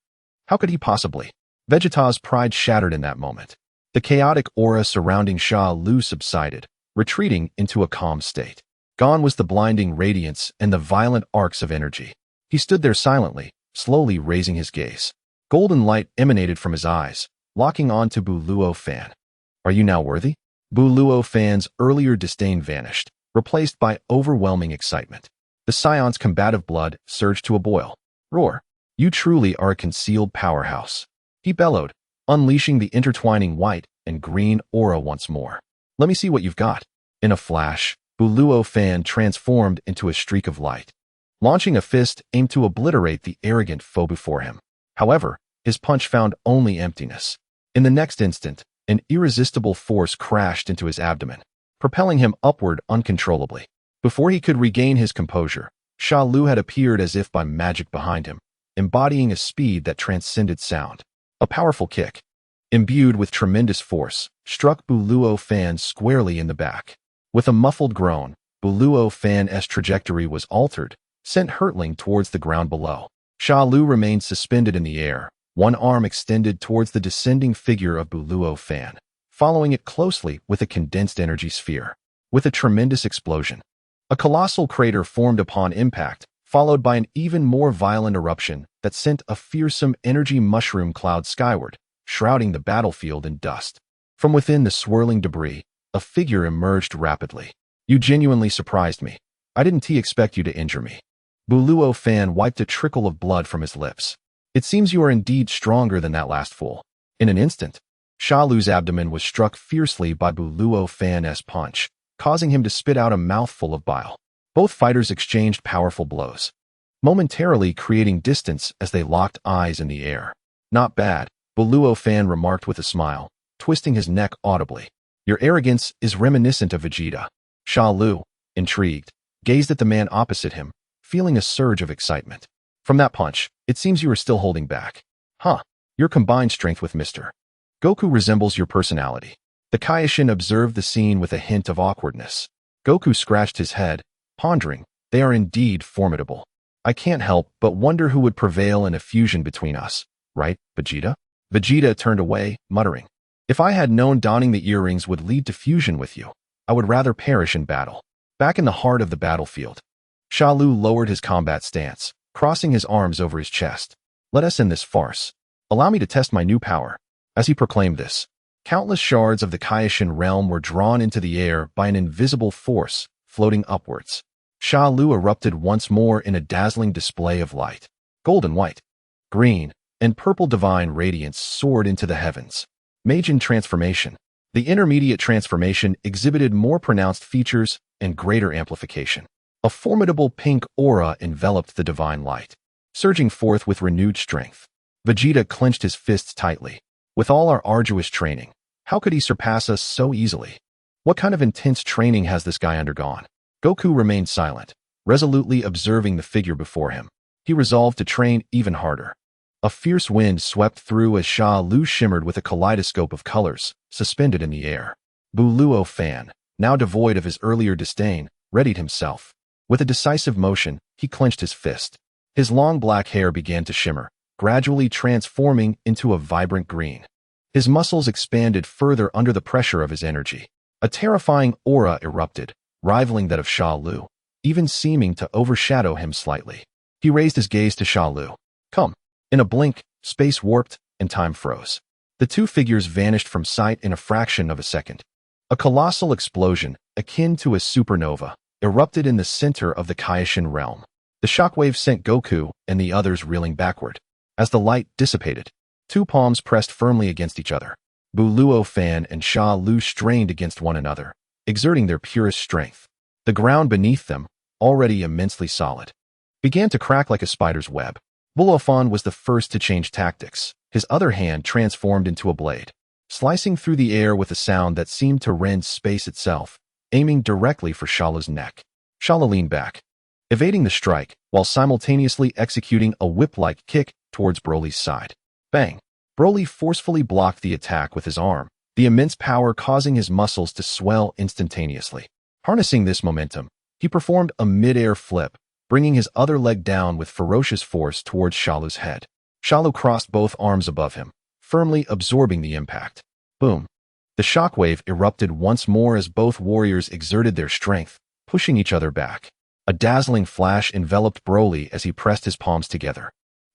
How could he possibly? Vegeta's pride shattered in that moment. The chaotic aura surrounding Shalu subsided, retreating into a calm state. Gone was the blinding radiance and the violent arcs of energy. He stood there silently, slowly raising his gaze. Golden light emanated from his eyes, locking on to Buluo Fan. Are you now worthy? Buluo Fan's earlier disdain vanished, replaced by overwhelming excitement. The Scion's combative blood surged to a boil. Roar! You truly are a concealed powerhouse. He bellowed, unleashing the intertwining white and green aura once more. Let me see what you've got. In a flash, Buluo Fan transformed into a streak of light, launching a fist aimed to obliterate the arrogant foe before him. However, his punch found only emptiness. In the next instant, an irresistible force crashed into his abdomen, propelling him upward uncontrollably. Before he could regain his composure, Shalu had appeared as if by magic behind him, embodying a speed that transcended sound. A powerful kick, imbued with tremendous force, struck Buluo Fan squarely in the back. With a muffled groan, Buluo Fan's trajectory was altered, sent hurtling towards the ground below. Shalu remained suspended in the air, one arm extended towards the descending figure of Buluo Fan, following it closely with a condensed energy sphere. With a tremendous explosion, a colossal crater formed upon impact, followed by an even more violent eruption that sent a fearsome energy mushroom cloud skyward, shrouding the battlefield in dust. From within the swirling debris, a figure emerged rapidly. You genuinely surprised me. I didn't expect you to injure me. Buluo Fan wiped a trickle of blood from his lips. It seems you are indeed stronger than that last fool. In an instant, Shalu's abdomen was struck fiercely by Buluo Fan's punch, causing him to spit out a mouthful of bile. Both fighters exchanged powerful blows, momentarily creating distance as they locked eyes in the air. Not bad, Buluo Fan remarked with a smile, twisting his neck audibly. Your arrogance is reminiscent of Vegeta. Shalu, intrigued, gazed at the man opposite him, feeling a surge of excitement. From that punch, it seems you are still holding back. Huh, your combined strength with Mr. Goku resembles your personality. The Kaishin observed the scene with a hint of awkwardness. Goku scratched his head, pondering. They are indeed formidable. I can't help but wonder who would prevail in a fusion between us, right, Vegeta? Vegeta turned away, muttering. If I had known donning the earrings would lead to fusion with you, I would rather perish in battle. Back in the heart of the battlefield, Shalu lowered his combat stance, crossing his arms over his chest. Let us end this farce. Allow me to test my new power. As he proclaimed this, countless shards of the Kaishin realm were drawn into the air by an invisible force, floating upwards. Shalu erupted once more in a dazzling display of light. Golden white, green, and purple divine radiance soared into the heavens. Majin transformation. The intermediate transformation exhibited more pronounced features and greater amplification. A formidable pink aura enveloped the divine light, surging forth with renewed strength. Vegeta clenched his fists tightly. With all our arduous training, how could he surpass us so easily? What kind of intense training has this guy undergone? Goku remained silent, resolutely observing the figure before him. He resolved to train even harder. A fierce wind swept through as Shalu shimmered with a kaleidoscope of colors, suspended in the air. Buluo Fan, now devoid of his earlier disdain, readied himself. With a decisive motion, he clenched his fist. His long black hair began to shimmer, gradually transforming into a vibrant green. His muscles expanded further under the pressure of his energy. A terrifying aura erupted, rivaling that of Shalu, even seeming to overshadow him slightly. He raised his gaze to Shalu. Come. In a blink, space warped, and time froze. The two figures vanished from sight in a fraction of a second. A colossal explosion, akin to a supernova, erupted in the center of the Kaioshin realm. The shockwave sent Goku and the others reeling backward. As the light dissipated, two palms pressed firmly against each other. Buluo Fan and Shalu strained against one another, exerting their purest strength. The ground beneath them, already immensely solid, began to crack like a spider's web. Buluo was the first to change tactics. His other hand transformed into a blade, slicing through the air with a sound that seemed to rend space itself, aiming directly for Shalu's neck. Shalu leaned back, evading the strike, while simultaneously executing a whip-like kick towards Broly's side. Bang! Broly forcefully blocked the attack with his arm, the immense power causing his muscles to swell instantaneously. Harnessing this momentum, he performed a mid-air flip, bringing his other leg down with ferocious force towards Shalu's head. Shalu crossed both arms above him, firmly absorbing the impact. Boom! The shockwave erupted once more as both warriors exerted their strength, pushing each other back. A dazzling flash enveloped Broly as he pressed his palms together,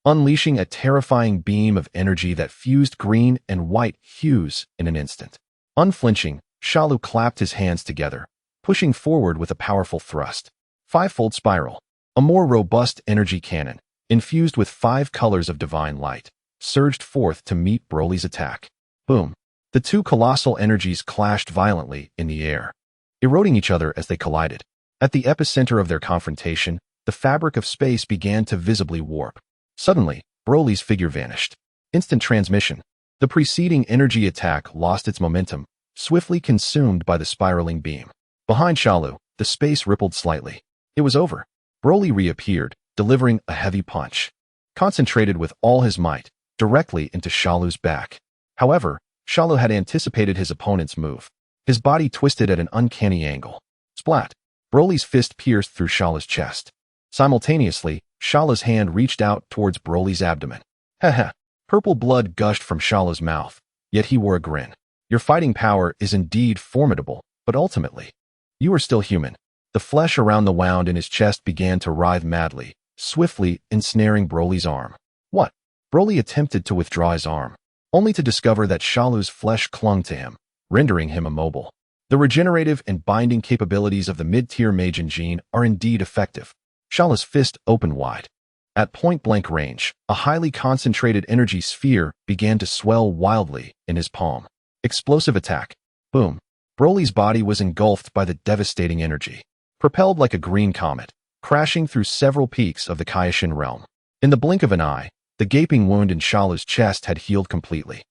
unleashing a terrifying beam of energy that fused green and white hues in an instant. Unflinching, Shalu clapped his hands together, pushing forward with a powerful thrust. Fivefold Spiral, a more robust energy cannon, infused with 5 colors of divine light, surged forth to meet Broly's attack. Boom! The two colossal energies clashed violently in the air, eroding each other as they collided. At the epicenter of their confrontation, the fabric of space began to visibly warp. Suddenly, Broly's figure vanished. Instant transmission. The preceding energy attack lost its momentum, swiftly consumed by the spiraling beam. Behind Shalu, the space rippled slightly. It was over. Broly reappeared, delivering a heavy punch, concentrated with all his might, directly into Shalu's back. However, Shalu had anticipated his opponent's move. His body twisted at an uncanny angle. Splat! Broly's fist pierced through Shalu's chest. Simultaneously, Shalu's hand reached out towards Broly's abdomen. Haha! Purple blood gushed from Shalu's mouth, yet he wore a grin. Your fighting power is indeed formidable, but ultimately, you are still human. The flesh around the wound in his chest began to writhe madly, swiftly ensnaring Broly's arm. What? Broly attempted to withdraw his arm, only to discover that Shalu's flesh clung to him, rendering him immobile. The regenerative and binding capabilities of the mid-tier Majin gene are indeed effective. Shalu's fist opened wide. At point-blank range, a highly concentrated energy sphere began to swell wildly in his palm. Explosive attack. Boom. Broly's body was engulfed by the devastating energy, propelled like a green comet, crashing through several peaks of the Kaioshin realm. In the blink of an eye, the gaping wound in Shalu's chest had healed completely.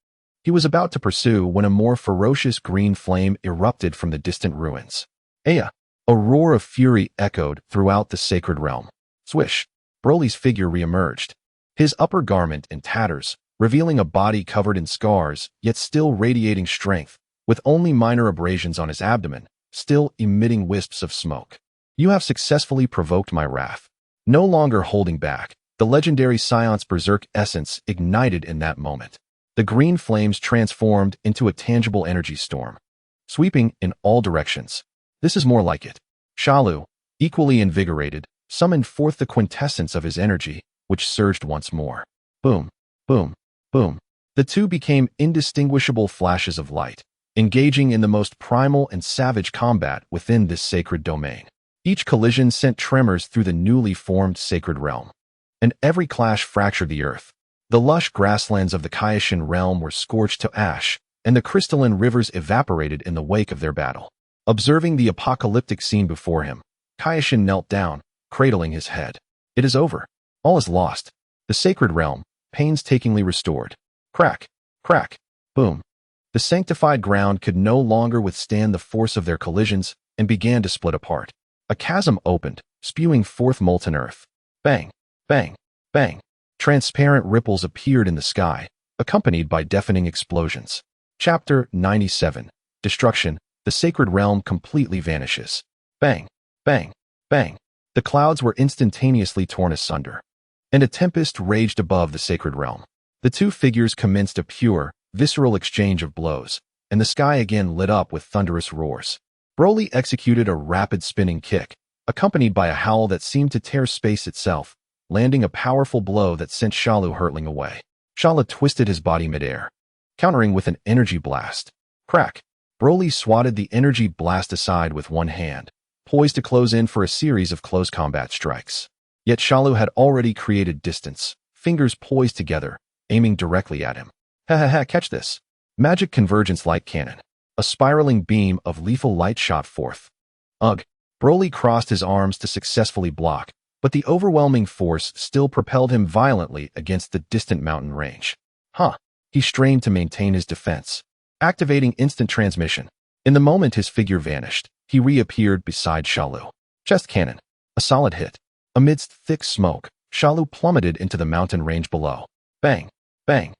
He was about to pursue when a more ferocious green flame erupted from the distant ruins. Aya! A roar of fury echoed throughout the sacred realm. Swish! Broly's figure reemerged, his upper garment in tatters, revealing a body covered in scars, yet still radiating strength, with only minor abrasions on his abdomen, still emitting wisps of smoke. You have successfully provoked my wrath. No longer holding back, the legendary Saiyan's berserk essence ignited in that moment. The green flames transformed into a tangible energy storm, sweeping in all directions. This is more like it. Shalu, equally invigorated, summoned forth the quintessence of his energy, which surged once more. Boom, boom, boom. The two became indistinguishable flashes of light, engaging in the most primal and savage combat within this sacred domain. Each collision sent tremors through the newly formed sacred realm, and every clash fractured the earth. The lush grasslands of the Kaioshin realm were scorched to ash, and the crystalline rivers evaporated in the wake of their battle. Observing the apocalyptic scene before him, Kaioshin knelt down, cradling his head. It is over. All is lost. The sacred realm, painstakingly restored. Crack, crack, boom. The sanctified ground could no longer withstand the force of their collisions and began to split apart. A chasm opened, spewing forth molten earth. Bang, bang, bang. Transparent ripples appeared in the sky, accompanied by deafening explosions. Chapter 97. Destruction. The sacred realm completely vanishes. Bang, bang, bang. The clouds were instantaneously torn asunder, and a tempest raged above the sacred realm. The two figures commenced a pure, visceral exchange of blows, and the sky again lit up with thunderous roars. Broly executed a rapid spinning kick, accompanied by a howl that seemed to tear space itself, landing a powerful blow that sent Shalu hurtling away. Shalu twisted his body midair, countering with an energy blast. Crack! Broly swatted the energy blast aside with one hand, poised to close in for a series of close combat strikes. Yet Shalu had already created distance, fingers poised together, aiming directly at him. Ha ha ha, catch this. Magic Convergence Light Cannon. A spiraling beam of lethal light shot forth. Ugh! Broly crossed his arms to successfully block, but the overwhelming force still propelled him violently against the distant mountain range. Huh! He strained to maintain his defense, activating instant transmission. In the moment his figure vanished, he reappeared beside Shalu. Chest cannon. A solid hit. Amidst thick smoke, Shalu plummeted into the mountain range below. Bang! Bang!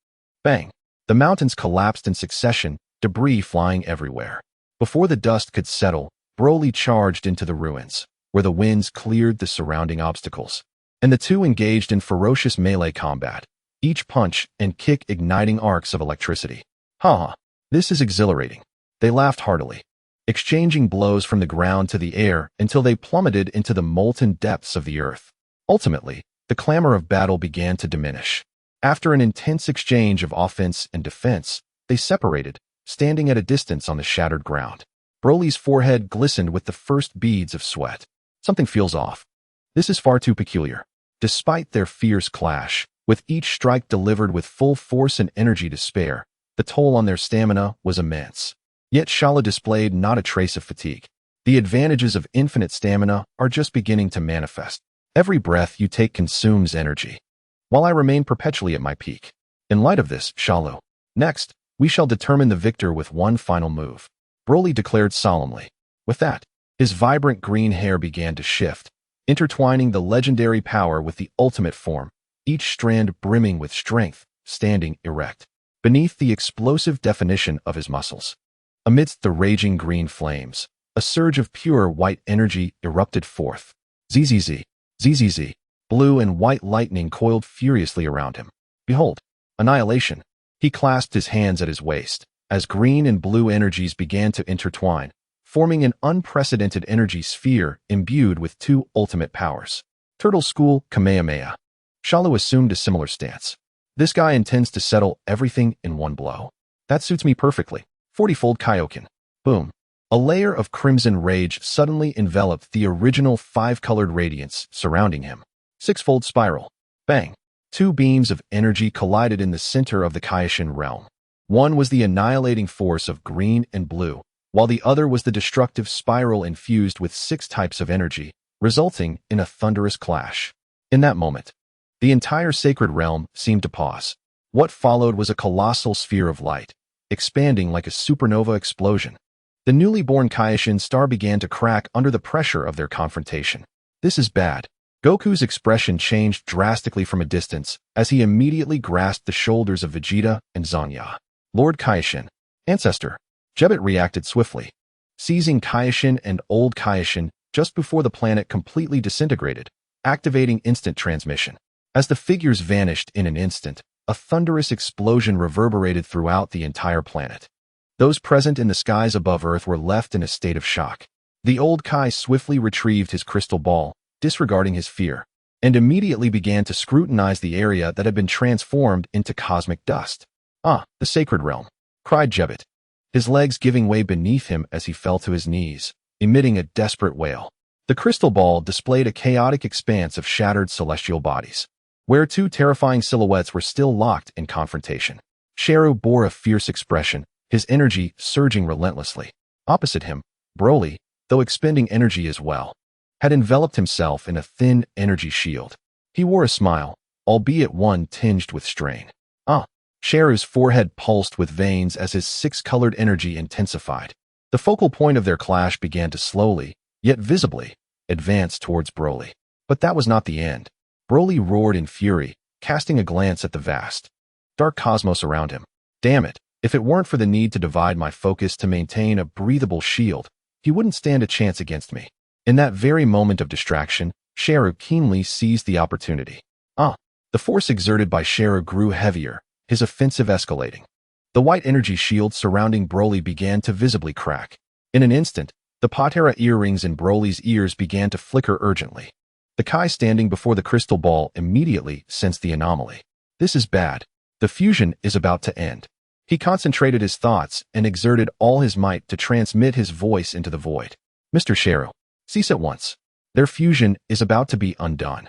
Bang! The mountains collapsed in succession, debris flying everywhere. Before the dust could settle, Broly charged into the ruins, where the winds cleared the surrounding obstacles, and the two engaged in ferocious melee combat, each punch and kick igniting arcs of electricity. Ha! This is exhilarating. They laughed heartily, exchanging blows from the ground to the air until they plummeted into the molten depths of the earth. Ultimately, the clamor of battle began to diminish. After an intense exchange of offense and defense, they separated, standing at a distance on the shattered ground. Broly's forehead glistened with the first beads of sweat. Something feels off. This is far too peculiar. Despite their fierce clash, with each strike delivered with full force and energy to spare, the toll on their stamina was immense. Yet Shalu displayed not a trace of fatigue. The advantages of infinite stamina are just beginning to manifest. Every breath you take consumes energy, while I remain perpetually at my peak. In light of this, Shalu, next, we shall determine the victor with one final move, Broly declared solemnly. With that, his vibrant green hair began to shift, intertwining the legendary power with the ultimate form, each strand brimming with strength, standing erect, beneath the explosive definition of his muscles. Amidst the raging green flames, a surge of pure white energy erupted forth. ZZZ, ZZZ, blue and white lightning coiled furiously around him. Behold, annihilation. He clasped his hands at his waist, as green and blue energies began to intertwine, forming an unprecedented energy sphere imbued with two ultimate powers. Turtle School Kamehameha. Shalu assumed a similar stance. This guy intends to settle everything in one blow. That suits me perfectly. 40-fold Kaioken. Boom. A layer of crimson rage suddenly enveloped the original five-colored radiance surrounding him. 6-fold spiral. Bang. Two beams of energy collided in the center of the Kaioken realm. One was the annihilating force of green and blue, while the other was the destructive spiral infused with 6 types of energy, resulting in a thunderous clash. In that moment, the entire sacred realm seemed to pause. What followed was a colossal sphere of light, expanding like a supernova explosion. The newly born Kaioken star began to crack under the pressure of their confrontation. This is bad. Goku's expression changed drastically from a distance as he immediately grasped the shoulders of Vegeta and Zanya. Lord Kaioken, ancestor. Jebet reacted swiftly, seizing Kaioken and old Kaioken just before the planet completely disintegrated, activating instant transmission. As the figures vanished in an instant, a thunderous explosion reverberated throughout the entire planet. Those present in the skies above Earth were left in a state of shock. The old Kai swiftly retrieved his crystal ball, disregarding his fear, and immediately began to scrutinize the area that had been transformed into cosmic dust. Ah, the sacred realm, cried Jebet, his legs giving way beneath him as he fell to his knees, emitting a desperate wail. The crystal ball displayed a chaotic expanse of shattered celestial bodies, where two terrifying silhouettes were still locked in confrontation. Gero bore a fierce expression, his energy surging relentlessly. Opposite him, Broly, though expending energy as well, had enveloped himself in a thin energy shield. He wore a smile, albeit one tinged with strain. Ah! Gero's forehead pulsed with veins as his 6-colored energy intensified. The focal point of their clash began to slowly, yet visibly, advance towards Broly. But that was not the end. Broly roared in fury, casting a glance at the vast, dark cosmos around him. Damn it, if it weren't for the need to divide my focus to maintain a breathable shield, he wouldn't stand a chance against me. In that very moment of distraction, Gero keenly seized the opportunity. Ah! The force exerted by Gero grew heavier, his offensive escalating. The white energy shield surrounding Broly began to visibly crack. In an instant, the Patera earrings in Broly's ears began to flicker urgently. The Kai standing before the crystal ball immediately sensed the anomaly. This is bad. The fusion is about to end. He concentrated his thoughts and exerted all his might to transmit his voice into the void. Mr. Shalu, cease at once. Their fusion is about to be undone.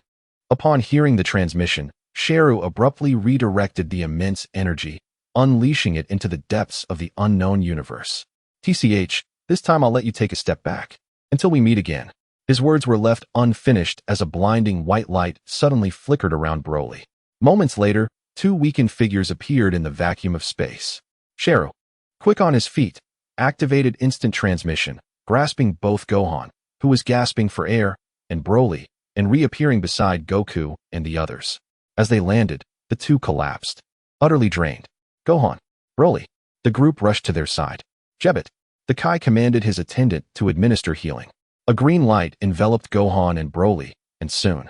Upon hearing the transmission, Shalu abruptly redirected the immense energy, unleashing it into the depths of the unknown universe. TCH, this time I'll let you take a step back. Until we meet again. His words were left unfinished as a blinding white light suddenly flickered around Broly. Moments later, two weakened figures appeared in the vacuum of space. Shalu, quick on his feet, activated instant transmission, grasping both Gohan, who was gasping for air, and Broly, and reappearing beside Goku and the others. As they landed, the two collapsed, utterly drained. Gohan, Broly. The group rushed to their side. Jebet, the Kai commanded his attendant to administer healing. A green light enveloped Gohan and Broly, and soon,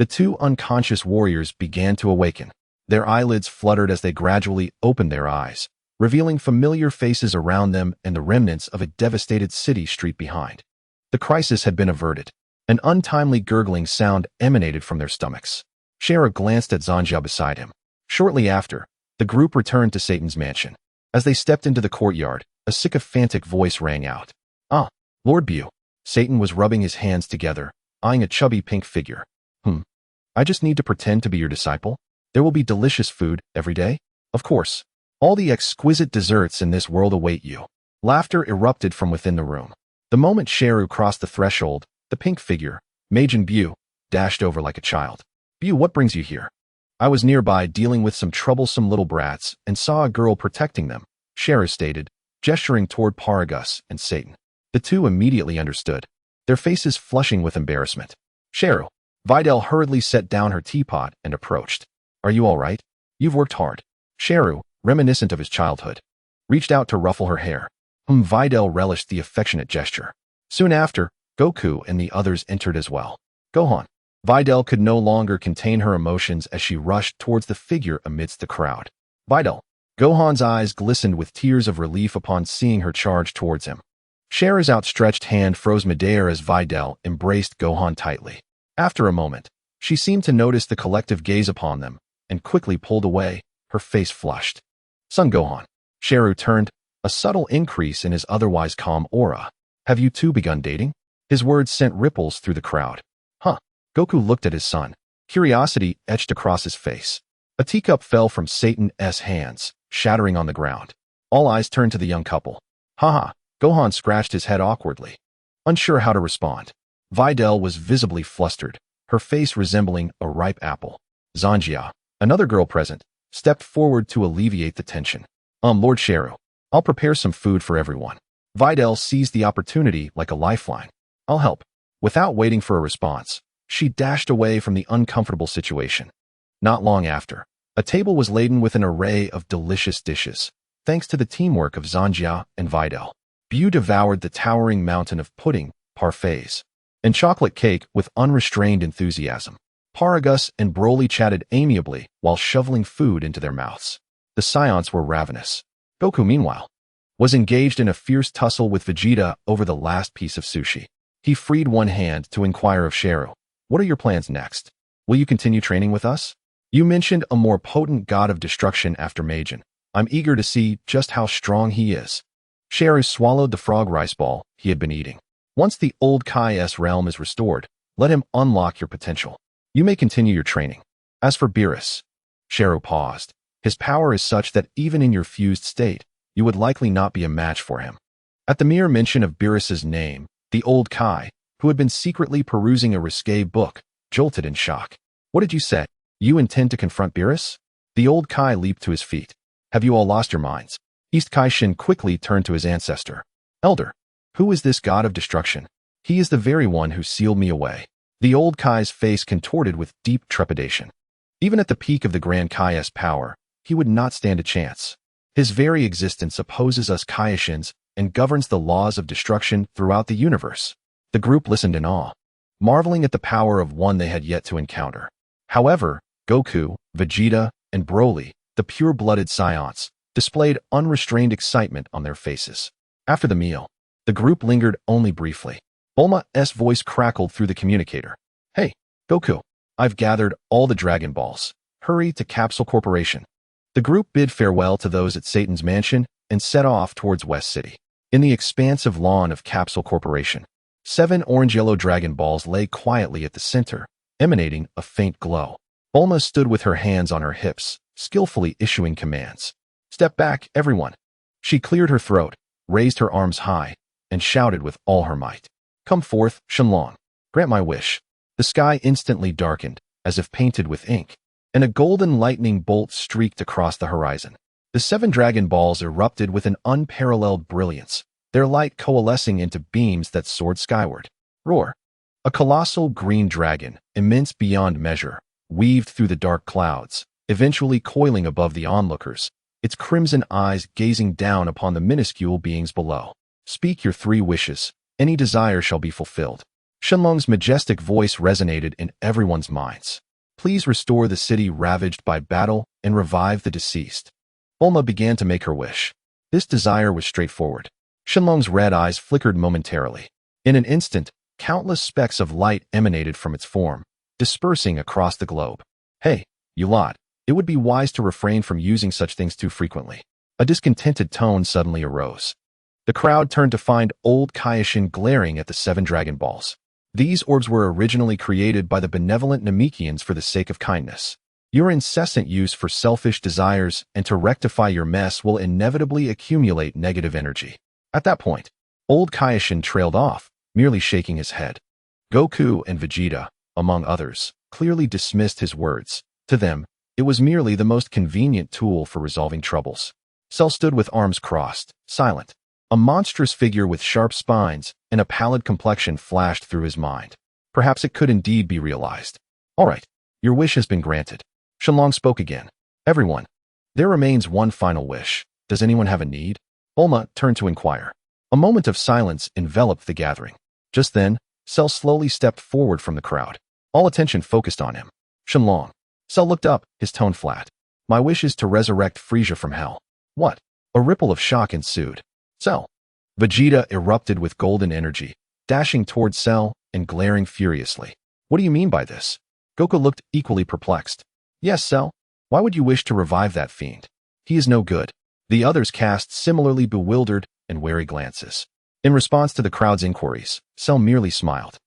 the two unconscious warriors began to awaken. Their eyelids fluttered as they gradually opened their eyes, revealing familiar faces around them and the remnants of a devastated city street behind. The crisis had been averted. An untimely gurgling sound emanated from their stomachs. Shalu glanced at Zanjia beside him. Shortly after, the group returned to Satan's mansion. As they stepped into the courtyard, a sycophantic voice rang out. Ah, Lord Bu. Satan was rubbing his hands together, eyeing a chubby pink figure. I just need to pretend to be your disciple? There will be delicious food every day? Of course. All the exquisite desserts in this world await you. Laughter erupted from within the room. The moment Shalu crossed the threshold, the pink figure, Majin Bu, dashed over like a child. Bu, what brings you here? I was nearby dealing with some troublesome little brats and saw a girl protecting them, Shalu stated, gesturing toward Paragus and Satan. The two immediately understood, their faces flushing with embarrassment. Shalu. Videl hurriedly set down her teapot and approached. Are you all right? You've worked hard. Shalu, reminiscent of his childhood, reached out to ruffle her hair. Videl relished the affectionate gesture. Soon after, Goku and the others entered as well. Gohan. Videl could no longer contain her emotions as she rushed towards the figure amidst the crowd. Videl. Gohan's eyes glistened with tears of relief upon seeing her charge towards him. Shalu's outstretched hand froze midair as Videl embraced Gohan tightly. After a moment, she seemed to notice the collective gaze upon them, and quickly pulled away, her face flushed. Son Gohan. Shalu turned, a subtle increase in his otherwise calm aura. Have you two begun dating? His words sent ripples through the crowd. Huh. Goku looked at his son. Curiosity etched across his face. A teacup fell from Satan's hands, shattering on the ground. All eyes turned to the young couple. Haha. Gohan scratched his head awkwardly, unsure how to respond. Videl was visibly flustered, her face resembling a ripe apple. Zanjia, another girl present, stepped forward to alleviate the tension. Lord Shalu, I'll prepare some food for everyone. Videl seized the opportunity like a lifeline. I'll help. Without waiting for a response, she dashed away from the uncomfortable situation. Not long after, a table was laden with an array of delicious dishes, thanks to the teamwork of Zanjia and Videl. Bu devoured the towering mountain of pudding, parfaits, and chocolate cake with unrestrained enthusiasm. Paragus and Broly chatted amiably while shoveling food into their mouths. The Saiyans were ravenous. Goku, meanwhile, was engaged in a fierce tussle with Vegeta over the last piece of sushi. He freed one hand to inquire of Shalu. What are your plans next? Will you continue training with us? You mentioned a more potent god of destruction after Majin. I'm eager to see just how strong he is. Shalu swallowed the frog rice ball he had been eating. Once the old Kai's realm is restored, let him unlock your potential. You may continue your training. As for Beerus, Shalu paused. His power is such that even in your fused state, you would likely not be a match for him. At the mere mention of Beerus's name, the old Kai, who had been secretly perusing a risque book, jolted in shock. What did you say? You intend to confront Beerus? The old Kai leaped to his feet. Have you all lost your minds? East Kaishin quickly turned to his ancestor. Elder, who is this god of destruction? He is the very one who sealed me away. The old Kai's face contorted with deep trepidation. Even at the peak of the Grand Kai's power, he would not stand a chance. His very existence opposes us Kaishins and governs the laws of destruction throughout the universe. The group listened in awe, marveling at the power of one they had yet to encounter. However, Goku, Vegeta, and Broly, the pure-blooded Saiyans, displayed unrestrained excitement on their faces. After the meal, the group lingered only briefly. Bulma's voice crackled through the communicator. Hey, Goku, I've gathered all the Dragon Balls. Hurry to Capsule Corporation. The group bid farewell to those at Satan's mansion and set off towards West City. In the expansive lawn of Capsule Corporation, 7 orange-yellow Dragon Balls lay quietly at the center, emanating a faint glow. Bulma stood with her hands on her hips, skillfully issuing commands. "Step back, everyone." She cleared her throat, raised her arms high, and shouted with all her might. "Come forth, Shenron. Grant my wish." The sky instantly darkened, as if painted with ink, and a golden lightning bolt streaked across the horizon. The 7 Dragon Balls erupted with an unparalleled brilliance, their light coalescing into beams that soared skyward. Roar! A colossal green dragon, immense beyond measure, weaved through the dark clouds, eventually coiling above the onlookers, its crimson eyes gazing down upon the minuscule beings below. "Speak your 3 wishes. Any desire shall be fulfilled." Shenlong's majestic voice resonated in everyone's minds. "Please restore the city ravaged by battle and revive the deceased." Bulma began to make her wish. This desire was straightforward. Shenlong's red eyes flickered momentarily. In an instant, countless specks of light emanated from its form, dispersing across the globe. "Hey, you lot, it would be wise to refrain from using such things too frequently." A discontented tone suddenly arose. The crowd turned to find old Kaioshin glaring at the 7 Dragon Balls. These orbs were originally created by the benevolent Namekians for the sake of kindness. Your incessant use for selfish desires and to rectify your mess will inevitably accumulate negative energy. At that point, old Kaioshin trailed off, merely shaking his head. Goku and Vegeta, among others, clearly dismissed his words. To them, it was merely the most convenient tool for resolving troubles. Cell stood with arms crossed, silent. A monstrous figure with sharp spines and a pallid complexion flashed through his mind. Perhaps it could indeed be realized. "All right, your wish has been granted." Shenlong spoke again. "Everyone, there remains one final wish. Does anyone have a need?" Bulma turned to inquire. A moment of silence enveloped the gathering. Just then, Cell slowly stepped forward from the crowd. All attention focused on him. "Shenlong." Cell looked up, his tone flat. "My wish is to resurrect Frieza from hell." "What?" A ripple of shock ensued. "Cell." Vegeta erupted with golden energy, dashing towards Cell and glaring furiously. "What do you mean by this?" Goku looked equally perplexed. "Yes, Cell. Why would you wish to revive that fiend? He is no good." The others cast similarly bewildered and wary glances. In response to the crowd's inquiries, Cell merely smiled.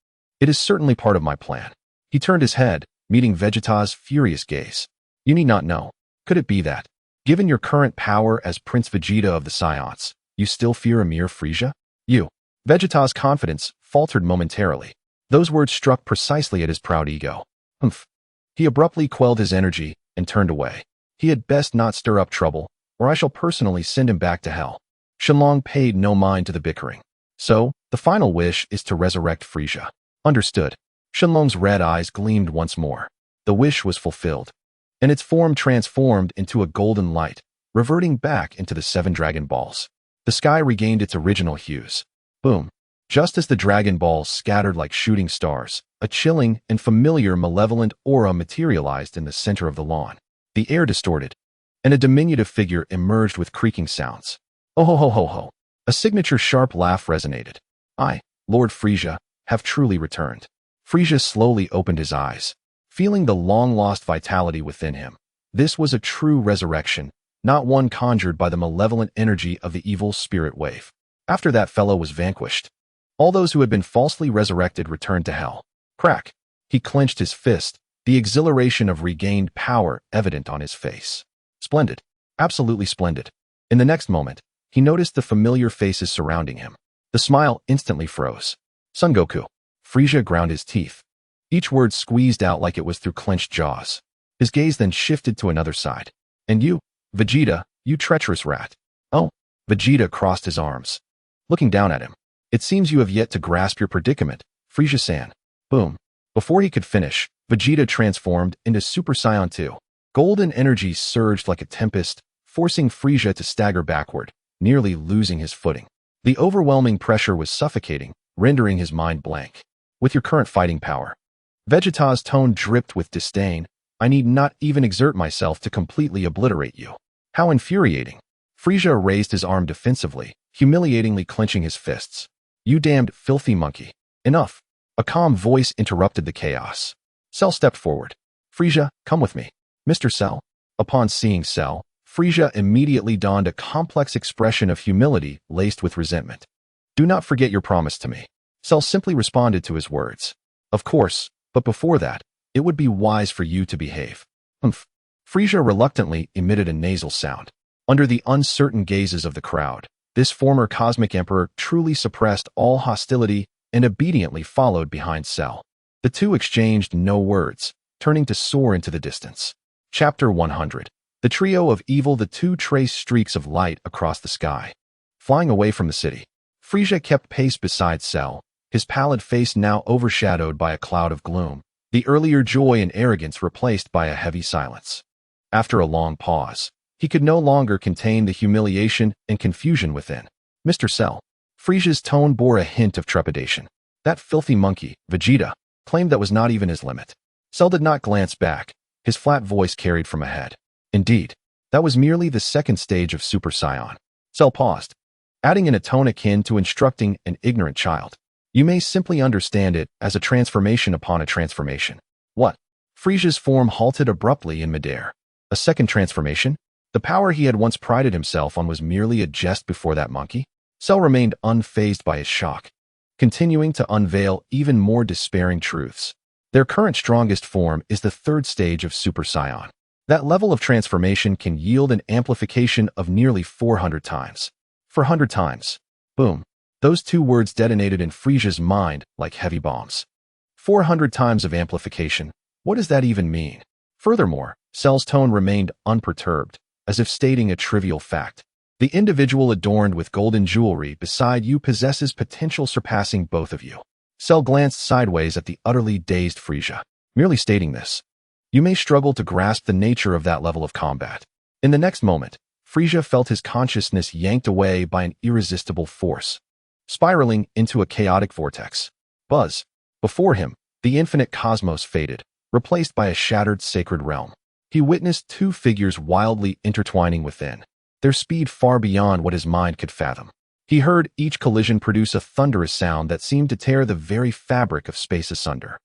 "It is certainly part of my plan." He turned his head, meeting Vegeta's furious gaze. "You need not know. Could it be that, given your current power as Prince Vegeta of the Saiyans, you still fear a mere Frieza?" "You." Vegeta's confidence faltered momentarily. Those words struck precisely at his proud ego. "Humph." He abruptly quelled his energy and turned away. He had best not stir up trouble, or I shall personally send him back to hell. Shenlong paid no mind to the bickering. "So, the final wish is to resurrect Frieza." "Understood." Shenlong's red eyes gleamed once more. The wish was fulfilled, and its form transformed into a golden light, reverting back into the 7 Dragon Balls. The sky regained its original hues. Boom. Just as the Dragon Balls scattered like shooting stars, a chilling and familiar malevolent aura materialized in the center of the lawn. The air distorted, and a diminutive figure emerged with creaking sounds. "Oh ho ho ho ho." A signature sharp laugh resonated. "I, Lord Frieza, have truly returned." Frieza slowly opened his eyes, feeling the long-lost vitality within him. This was a true resurrection, not one conjured by the malevolent energy of the evil spirit wave. After that fellow was vanquished, all those who had been falsely resurrected returned to hell. Crack. He clenched his fist, the exhilaration of regained power evident on his face. Splendid. Absolutely splendid. In the next moment, he noticed the familiar faces surrounding him. The smile instantly froze. Son Goku. Frieza ground his teeth. Each word squeezed out like it was through clenched jaws. His gaze then shifted to another side. "And you, Vegeta, you treacherous rat." "Oh." Vegeta crossed his arms, looking down at him. "It seems you have yet to grasp your predicament, Frieza-san." Boom. Before he could finish, Vegeta transformed into Super Saiyan 2. Golden energy surged like a tempest, forcing Frieza to stagger backward, nearly losing his footing. The overwhelming pressure was suffocating, rendering his mind blank. "With your current fighting power." Vegeta's tone dripped with disdain. "I need not even exert myself to completely obliterate you." How infuriating. Frieza raised his arm defensively, humiliatingly clenching his fists. "You damned filthy monkey. Enough." A calm voice interrupted the chaos. Cell stepped forward. "Frieza, come with me." "Mr. Cell." Upon seeing Cell, Frieza immediately donned a complex expression of humility laced with resentment. "Do not forget your promise to me." Cell simply responded to his words. "Of course, but before that, it would be wise for you to behave." "Humph." Frieza reluctantly emitted a nasal sound. Under the uncertain gazes of the crowd, this former cosmic emperor truly suppressed all hostility and obediently followed behind Cell. The two exchanged no words, turning to soar into the distance. Chapter 100. The trio of evil. The two traced streaks of light across the sky. Flying away from the city, Frieza kept pace beside Cell, his pallid face now overshadowed by a cloud of gloom, the earlier joy and arrogance replaced by a heavy silence. After a long pause, he could no longer contain the humiliation and confusion within. "Mr. Cell." Frieza's tone bore a hint of trepidation. "That filthy monkey, Vegeta, claimed that was not even his limit." Cell did not glance back, his flat voice carried from ahead. "Indeed, that was merely the second stage of Super Saiyan." Cell paused, adding in a tone akin to instructing an ignorant child. "You may simply understand it as a transformation upon a transformation." "What?" Frieza's form halted abruptly in midair. A second transformation? The power he had once prided himself on was merely a jest before that monkey? Cell remained unfazed by his shock, continuing to unveil even more despairing truths. Their current strongest form is the third stage of Super Saiyan. That level of transformation can yield an amplification of nearly 400 times. 400 times. Boom. Those two words detonated in Frieza's mind like heavy bombs. 400 times of amplification. What does that even mean? Furthermore, Cell's tone remained unperturbed, as if stating a trivial fact. The individual adorned with golden jewelry beside you possesses potential surpassing both of you. Cell glanced sideways at the utterly dazed Frieza, merely stating this. You may struggle to grasp the nature of that level of combat. In the next moment, Frieza felt his consciousness yanked away by an irresistible force, spiraling into a chaotic vortex. Buzz. Before him, the infinite cosmos faded, replaced by a shattered sacred realm. He witnessed two figures wildly intertwining within, their speed far beyond what his mind could fathom. He heard each collision produce a thunderous sound that seemed to tear the very fabric of space asunder.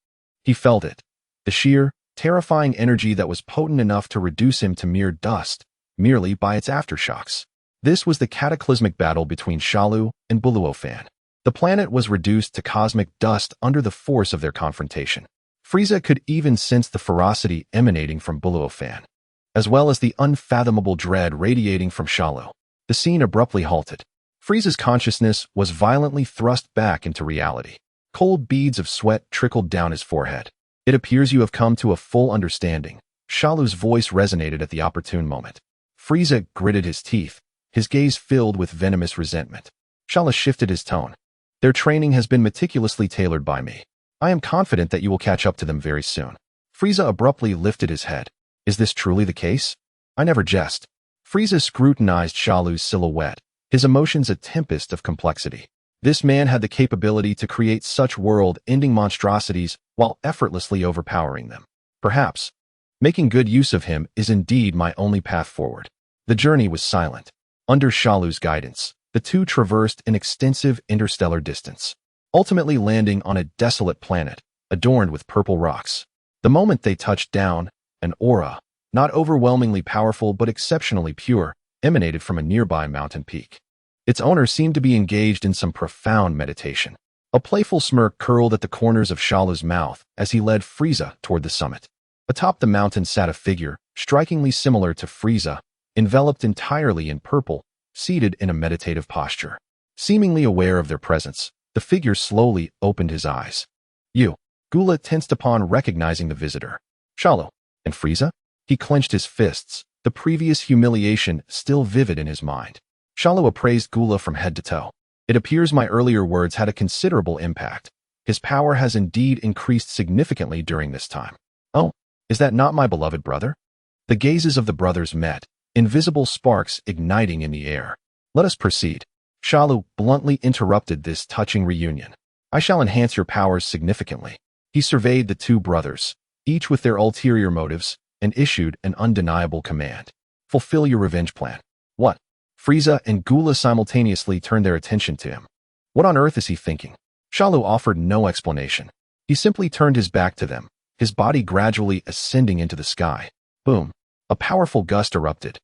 He felt it, the sheer, terrifying energy that was potent enough to reduce him to mere dust, merely by its aftershocks. This was the cataclysmic battle between Shalu and Buluofan. The planet was reduced to cosmic dust under the force of their confrontation. Frieza could even sense the ferocity emanating from Buluofan, as well as the unfathomable dread radiating from Shalu. The scene abruptly halted. Frieza's consciousness was violently thrust back into reality. Cold beads of sweat trickled down his forehead. "It appears you have come to a full understanding." Shalu's voice resonated at the opportune moment. Frieza gritted his teeth, his gaze filled with venomous resentment. Shalu shifted his tone. "Their training has been meticulously tailored by me. I am confident that you will catch up to them very soon." Frieza abruptly lifted his head. "Is this truly the case?" "I never jest." Frieza scrutinized Shalu's silhouette, his emotions a tempest of complexity. This man had the capability to create such world-ending monstrosities while effortlessly overpowering them. Perhaps, making good use of him is indeed my only path forward. The journey was silent. Under Shalu's guidance, the two traversed an extensive interstellar distance, ultimately landing on a desolate planet, adorned with purple rocks. The moment they touched down, an aura, not overwhelmingly powerful but exceptionally pure, emanated from a nearby mountain peak. Its owner seemed to be engaged in some profound meditation. A playful smirk curled at the corners of Shalu's mouth as he led Frieza toward the summit. Atop the mountain sat a figure, strikingly similar to Frieza, enveloped entirely in purple, seated in a meditative posture. Seemingly aware of their presence, the figure slowly opened his eyes. "You." Gula tensed upon recognizing the visitor. "Shalu." "And Frieza?" He clenched his fists, the previous humiliation still vivid in his mind. Shalu appraised Gula from head to toe. "It appears my earlier words had a considerable impact. His power has indeed increased significantly during this time." "Oh, is that not my beloved brother?" The gazes of the brothers met, invisible sparks igniting in the air. "Let us proceed." Shalu bluntly interrupted this touching reunion. "I shall enhance your powers significantly." He surveyed the two brothers, each with their ulterior motives, and issued an undeniable command. "Fulfill your revenge plan." "What?" Frieza and Gula simultaneously turned their attention to him. What on earth is he thinking? Shalu offered no explanation. He simply turned his back to them, his body gradually ascending into the sky. Boom. A powerful gust erupted,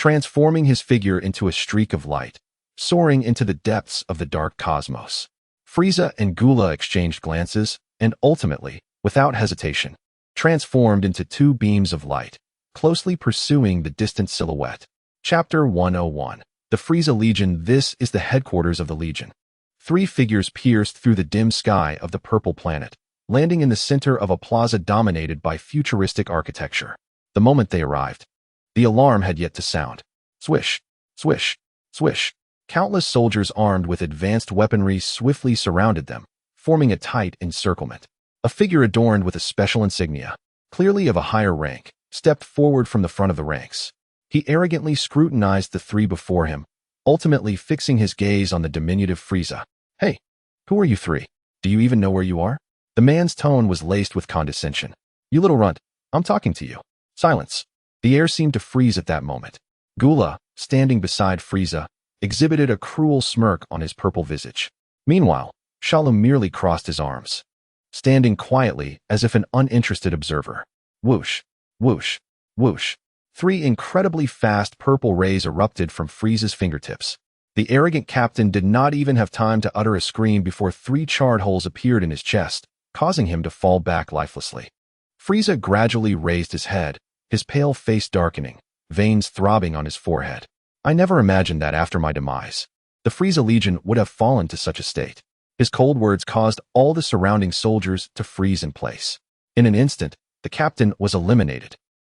transforming his figure into a streak of light, soaring into the depths of the dark cosmos. Frieza and Gula exchanged glances, and ultimately, without hesitation, transformed into two beams of light, closely pursuing the distant silhouette. Chapter 101. The Frieza Legion. This is the headquarters of the Legion. Three figures pierced through the dim sky of the purple planet, landing in the center of a plaza dominated by futuristic architecture. The moment they arrived, the alarm had yet to sound. Swish, swish, swish. Countless soldiers armed with advanced weaponry swiftly surrounded them, forming a tight encirclement. A figure adorned with a special insignia, clearly of a higher rank, stepped forward from the front of the ranks. He arrogantly scrutinized the three before him, ultimately fixing his gaze on the diminutive Frieza. Hey, who are you three? Do you even know where you are? The man's tone was laced with condescension. You little runt, I'm talking to you. Silence. The air seemed to freeze at that moment. Gula, standing beside Frieza, exhibited a cruel smirk on his purple visage. Meanwhile, Shalu merely crossed his arms, standing quietly as if an uninterested observer. Whoosh, whoosh, whoosh. Three incredibly fast purple rays erupted from Frieza's fingertips. The arrogant captain did not even have time to utter a scream before three charred holes appeared in his chest, causing him to fall back lifelessly. Frieza gradually raised his head, his pale face darkening, veins throbbing on his forehead. I never imagined that after my demise, the Frieza Legion would have fallen to such a state. His cold words caused all the surrounding soldiers to freeze in place. In an instant, the captain was eliminated.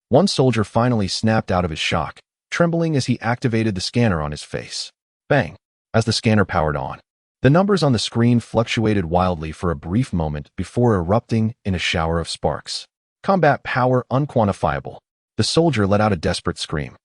One soldier finally snapped out of his shock, trembling as he activated the scanner on his face. Bang! As the scanner powered on, the numbers on the screen fluctuated wildly for a brief moment before erupting in a shower of sparks. Combat power unquantifiable. The soldier let out a desperate scream.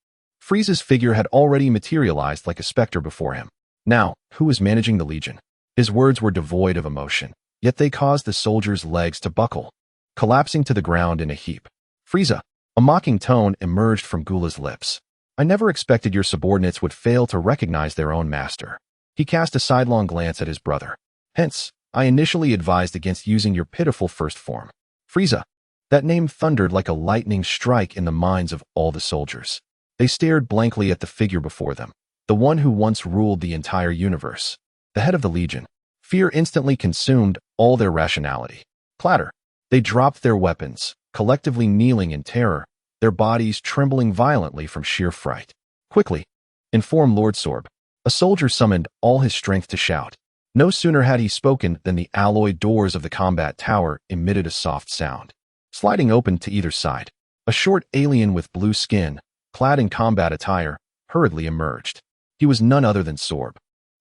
Frieza's figure had already materialized like a specter before him. Now, who was managing the Legion? His words were devoid of emotion, yet they caused the soldier's legs to buckle, collapsing to the ground in a heap. Frieza, a mocking tone emerged from Gula's lips. I never expected your subordinates would fail to recognize their own master. He cast a sidelong glance at his brother. Hence, I initially advised against using your pitiful first form. Frieza. That name thundered like a lightning strike in the minds of all the soldiers. They stared blankly at the figure before them, the one who once ruled the entire universe, the head of the Legion. Fear instantly consumed all their rationality. Clatter. They dropped their weapons, collectively kneeling in terror, their bodies trembling violently from sheer fright. Quickly, inform Lord Sorb. A soldier summoned all his strength to shout. No sooner had he spoken than the alloy doors of the combat tower emitted a soft sound. Sliding open to either side, a short alien with blue skin, clad in combat attire, hurriedly emerged. He was none other than Sorb,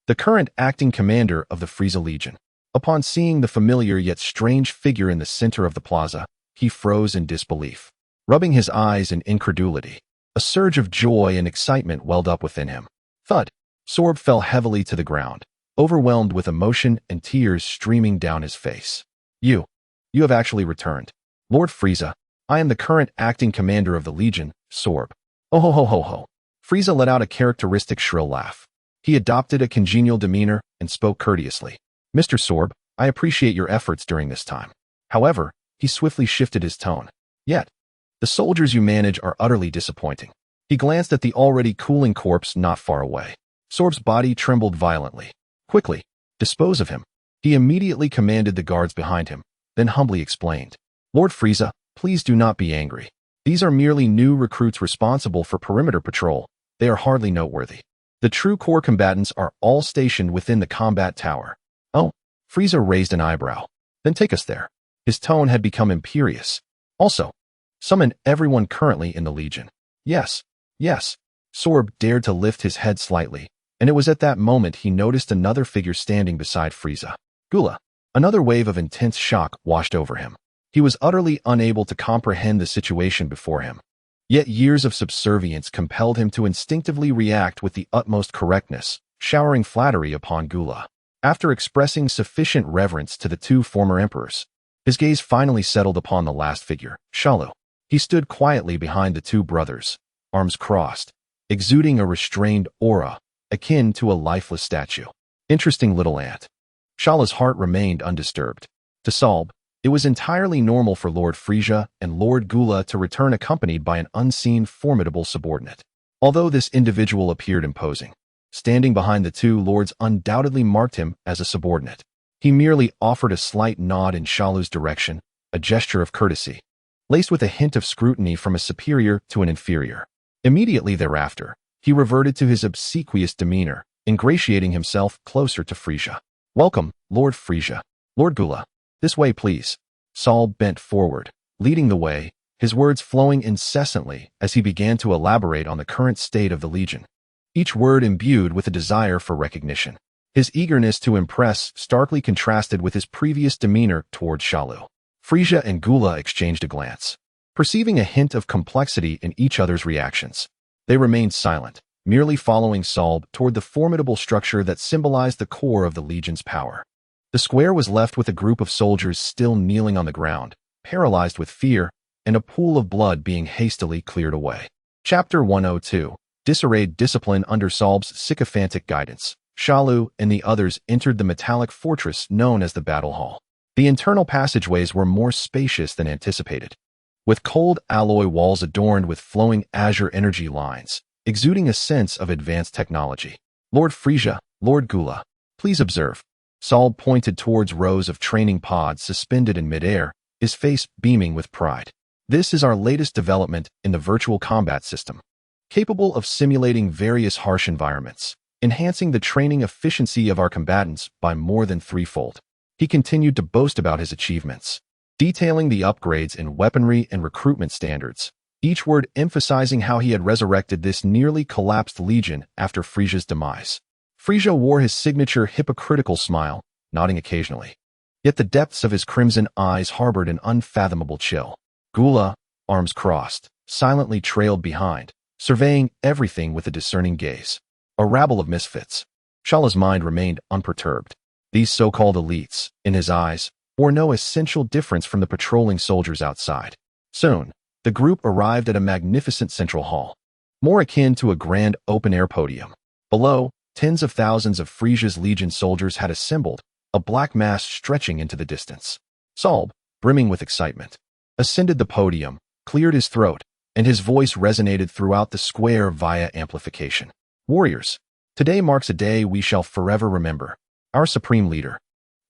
the current acting commander of the Frieza Legion. Upon seeing the familiar yet strange figure in the center of the plaza, he froze in disbelief. Rubbing his eyes in incredulity, a surge of joy and excitement welled up within him. Thud! Sorb fell heavily to the ground, overwhelmed with emotion and tears streaming down his face. You have actually returned. Lord Frieza, I am the current acting commander of the Legion, Sorb. Oh ho ho ho ho. Frieza let out a characteristic shrill laugh. He adopted a congenial demeanor and spoke courteously. Mr. Sorb, I appreciate your efforts during this time. However, he swiftly shifted his tone. Yet, the soldiers you manage are utterly disappointing. He glanced at the already cooling corpse not far away. Sorb's body trembled violently. Quickly, dispose of him. He immediately commanded the guards behind him, then humbly explained. Lord Frieza, please do not be angry. These are merely new recruits responsible for perimeter patrol. They are hardly noteworthy. The true core combatants are all stationed within the combat tower. Oh, Frieza raised an eyebrow. Then take us there. His tone had become imperious. Also, summon everyone currently in the Legion. Yes, yes. Sorb dared to lift his head slightly, and it was at that moment he noticed another figure standing beside Frieza. Gula. Another wave of intense shock washed over him. He was utterly unable to comprehend the situation before him. Yet years of subservience compelled him to instinctively react with the utmost correctness, showering flattery upon Gula. After expressing sufficient reverence to the two former emperors, his gaze finally settled upon the last figure, Shalu. He stood quietly behind the two brothers, arms crossed, exuding a restrained aura, akin to a lifeless statue. Interesting little ant. Shalu's heart remained undisturbed. To Salb, it was entirely normal for Lord Frieza and Lord Gula to return accompanied by an unseen formidable subordinate. Although this individual appeared imposing, standing behind the two lords undoubtedly marked him as a subordinate. He merely offered a slight nod in Shalu's direction, a gesture of courtesy, laced with a hint of scrutiny from a superior to an inferior. Immediately thereafter, he reverted to his obsequious demeanor, ingratiating himself closer to Frieza. "Welcome, Lord Frieza. Lord Gula. This way, please." Saul bent forward, leading the way, his words flowing incessantly as he began to elaborate on the current state of the Legion, each word imbued with a desire for recognition. His eagerness to impress starkly contrasted with his previous demeanor toward Shalu. Frieza and Gula exchanged a glance, perceiving a hint of complexity in each other's reactions. They remained silent, merely following Saul toward the formidable structure that symbolized the core of the Legion's power. The square was left with a group of soldiers still kneeling on the ground, paralyzed with fear, and a pool of blood being hastily cleared away. Chapter 102. Disarrayed discipline under Saul's sycophantic guidance. Shalu and the others entered the metallic fortress known as the Battle Hall. The internal passageways were more spacious than anticipated, with cold alloy walls adorned with flowing azure energy lines, exuding a sense of advanced technology. "Lord Frieza, Lord Gula, please observe." Saul pointed towards rows of training pods suspended in midair, his face beaming with pride. "This is our latest development in the virtual combat system, capable of simulating various harsh environments, enhancing the training efficiency of our combatants by more than threefold." He continued to boast about his achievements, detailing the upgrades in weaponry and recruitment standards, each word emphasizing how he had resurrected this nearly collapsed legion after Frieza's demise. Frieza wore his signature hypocritical smile, nodding occasionally. Yet the depths of his crimson eyes harbored an unfathomable chill. Gula, arms crossed, silently trailed behind, surveying everything with a discerning gaze. A rabble of misfits. Shalu's mind remained unperturbed. These so-called elites, in his eyes, bore no essential difference from the patrolling soldiers outside. Soon, the group arrived at a magnificent central hall, more akin to a grand open-air podium. Below, tens of thousands of Frieza's Legion soldiers had assembled, a black mass stretching into the distance. Saul, brimming with excitement, ascended the podium, cleared his throat, and his voice resonated throughout the square via amplification. "Warriors, today marks a day we shall forever remember. Our supreme leader,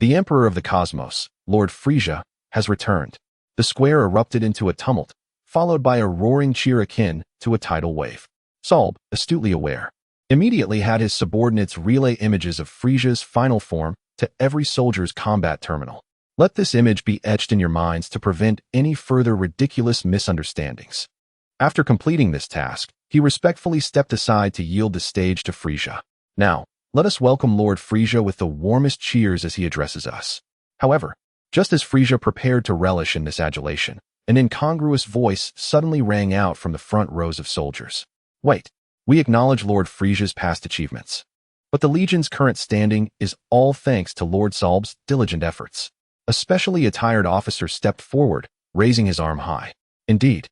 the Emperor of the Cosmos, Lord Frieza, has returned." The square erupted into a tumult, followed by a roaring cheer akin to a tidal wave. Saul, astutely aware, immediately had his subordinates relay images of Frieza's final form to every soldier's combat terminal. Let this image be etched in your minds to prevent any further ridiculous misunderstandings. After completing this task, he respectfully stepped aside to yield the stage to Frieza. "Now, let us welcome Lord Frieza with the warmest cheers as he addresses us." However, just as Frieza prepared to relish in this adulation, an incongruous voice suddenly rang out from the front rows of soldiers. "Wait, we acknowledge Lord Frieza's past achievements, but the Legion's current standing is all thanks to Lord Saul's diligent efforts." A specially attired officer stepped forward, raising his arm high. "Indeed,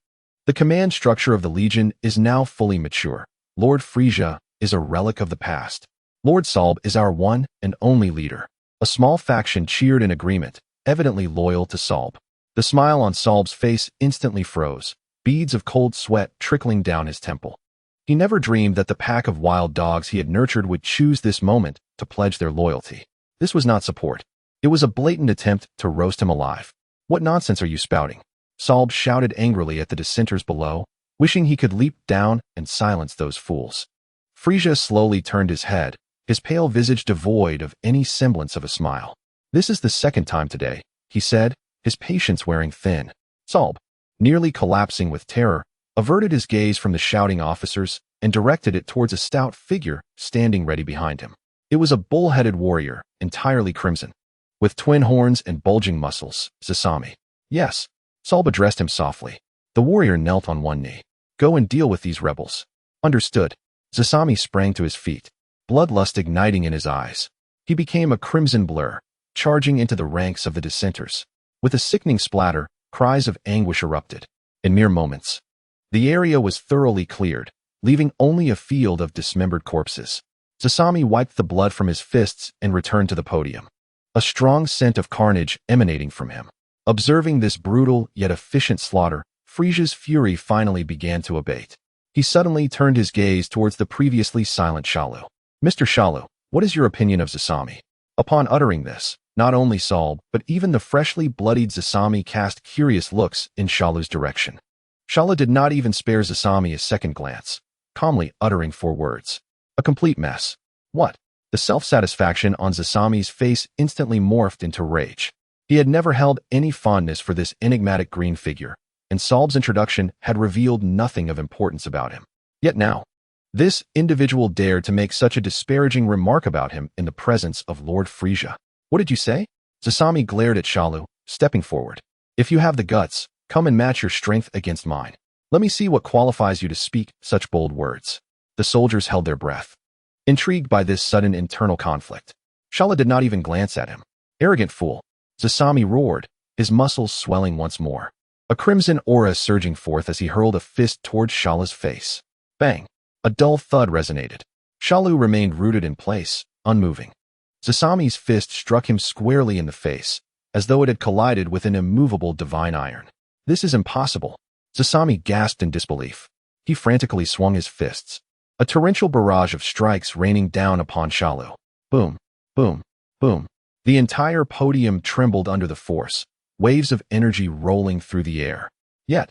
the command structure of the Legion is now fully mature. Lord Frieza is a relic of the past. Lord Saul is our one and only leader." A small faction cheered in agreement, evidently loyal to Saul. The smile on Saul's face instantly froze, beads of cold sweat trickling down his temple. He never dreamed that the pack of wild dogs he had nurtured would choose this moment to pledge their loyalty. This was not support. It was a blatant attempt to roast him alive. "What nonsense are you spouting?" Saul shouted angrily at the dissenters below, wishing he could leap down and silence those fools. Frieza slowly turned his head, his pale visage devoid of any semblance of a smile. "This is the second time today," he said, his patience wearing thin. Saul, nearly collapsing with terror, averted his gaze from the shouting officers and directed it towards a stout figure standing ready behind him. It was a bull-headed warrior, entirely crimson, with twin horns and bulging muscles, Zasami. "Yes," Saul addressed him softly. The warrior knelt on one knee. "Go and deal with these rebels." "Understood." Zasami sprang to his feet, bloodlust igniting in his eyes. He became a crimson blur, charging into the ranks of the dissenters. With a sickening splatter, cries of anguish erupted. In mere moments, the area was thoroughly cleared, leaving only a field of dismembered corpses. Zasami wiped the blood from his fists and returned to the podium, a strong scent of carnage emanating from him. Observing this brutal yet efficient slaughter, Frieza's fury finally began to abate. He suddenly turned his gaze towards the previously silent Shalu. Mr. Shalu, what is your opinion of Zasami? Upon uttering this, not only Saul, but even the freshly bloodied Zasami cast curious looks in Shalu's direction. Shalu did not even spare Zasami a second glance, calmly uttering 4 words. A complete mess. What? The self-satisfaction on Zasami's face instantly morphed into rage. He had never held any fondness for this enigmatic green figure, and Saul's introduction had revealed nothing of importance about him. Yet now, this individual dared to make such a disparaging remark about him in the presence of Lord Frieza. What did you say? Zasami glared at Shalu, stepping forward. If you have the guts, come and match your strength against mine. Let me see what qualifies you to speak such bold words. The soldiers held their breath, intrigued by this sudden internal conflict. Shalu did not even glance at him. Arrogant fool. Zasami roared, his muscles swelling once more. A crimson aura surging forth as he hurled a fist towards Shalu's face. Bang! A dull thud resonated. Shalu remained rooted in place, unmoving. Zasami's fist struck him squarely in the face, as though it had collided with an immovable divine iron. This is impossible. Zasami gasped in disbelief. He frantically swung his fists, a torrential barrage of strikes raining down upon Shalu. Boom, boom, boom. The entire podium trembled under the force, waves of energy rolling through the air. Yet,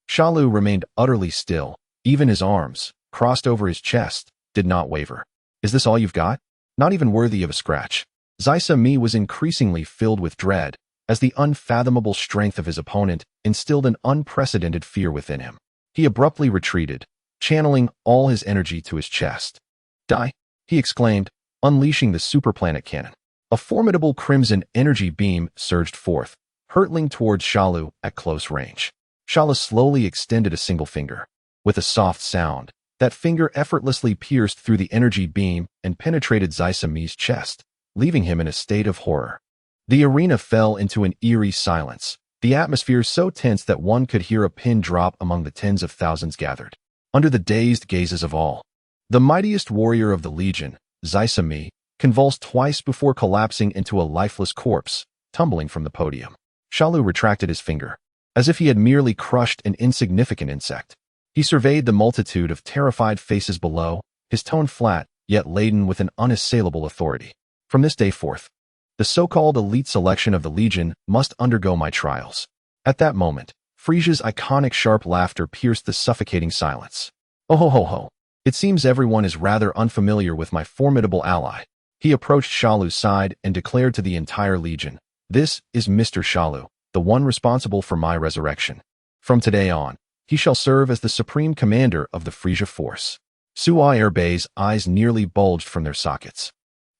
Shalu remained utterly still. Even his arms, crossed over his chest, did not waver. Is this all you've got? Not even worthy of a scratch. Zasami was increasingly filled with dread, as the unfathomable strength of his opponent instilled an unprecedented fear within him. He abruptly retreated, channeling all his energy to his chest. Die! He exclaimed, unleashing the superplanet cannon. A formidable crimson energy beam surged forth, hurtling towards Shalu at close range. Shalu slowly extended a single finger. With a soft sound, that finger effortlessly pierced through the energy beam and penetrated Zasami's chest, leaving him in a state of horror. The arena fell into an eerie silence, the atmosphere so tense that one could hear a pin drop among the tens of thousands gathered. Under the dazed gazes of all, the mightiest warrior of the Legion, Zasami, convulsed twice before collapsing into a lifeless corpse, tumbling from the podium. Shalu retracted his finger, as if he had merely crushed an insignificant insect. He surveyed the multitude of terrified faces below, his tone flat, yet laden with an unassailable authority. From this day forth, the so-called elite selection of the Legion must undergo my trials. At that moment, Frieza's iconic sharp laughter pierced the suffocating silence. Oh ho ho ho. It seems everyone is rather unfamiliar with my formidable ally. He approached Shalu's side and declared to the entire Legion, "This is Mr. Shalu, the one responsible for my resurrection. From today on, he shall serve as the supreme commander of the Frieza force." Suai Erbei's eyes nearly bulged from their sockets,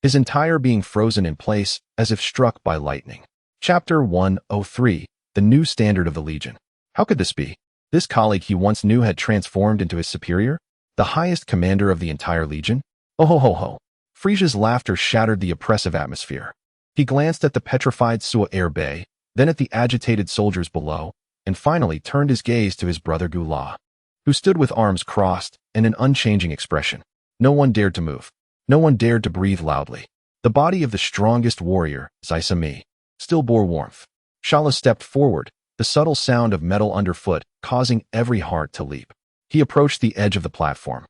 his entire being frozen in place as if struck by lightning. Chapter 103, The New Standard of the Legion. How could this be? This colleague he once knew had transformed into his superior, the highest commander of the entire Legion? Oh ho ho ho. Frieza's laughter shattered the oppressive atmosphere. He glanced at the petrified Suai Erbei, then at the agitated soldiers below, and finally turned his gaze to his brother Gula, who stood with arms crossed and an unchanging expression. No one dared to move. No one dared to breathe loudly. The body of the strongest warrior, Zasami, still bore warmth. Shalu stepped forward, the subtle sound of metal underfoot causing every heart to leap. He approached the edge of the platform,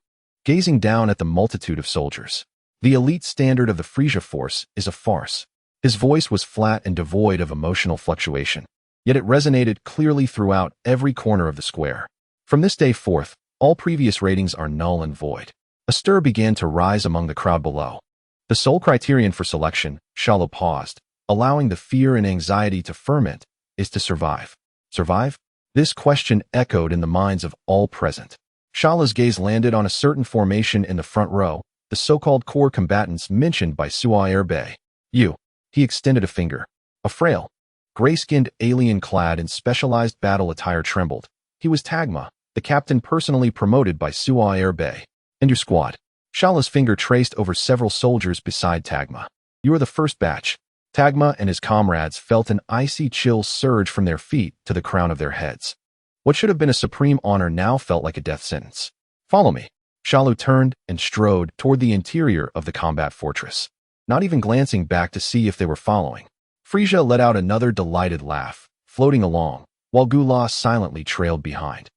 gazing down at the multitude of soldiers. The elite standard of the Frieza force is a farce. His voice was flat and devoid of emotional fluctuation, yet it resonated clearly throughout every corner of the square. From this day forth, all previous ratings are null and void. A stir began to rise among the crowd below. The sole criterion for selection, Shalu paused, allowing the fear and anxiety to ferment, is to survive. Survive? This question echoed in the minds of all present. Shalu's gaze landed on a certain formation in the front row, the so-called core combatants mentioned by Suai Erbei. You. He extended a finger. A frail, gray-skinned alien clad in specialized battle attire trembled. He was Tagma, the captain personally promoted by Suai Erbei. And your squad. Shalu's finger traced over several soldiers beside Tagma. You are the first batch. Tagma and his comrades felt an icy chill surge from their feet to the crown of their heads. What should have been a supreme honor now felt like a death sentence. Follow me. Shalu turned and strode toward the interior of the combat fortress, not even glancing back to see if they were following. Frieza let out another delighted laugh, floating along, while Gula silently trailed behind.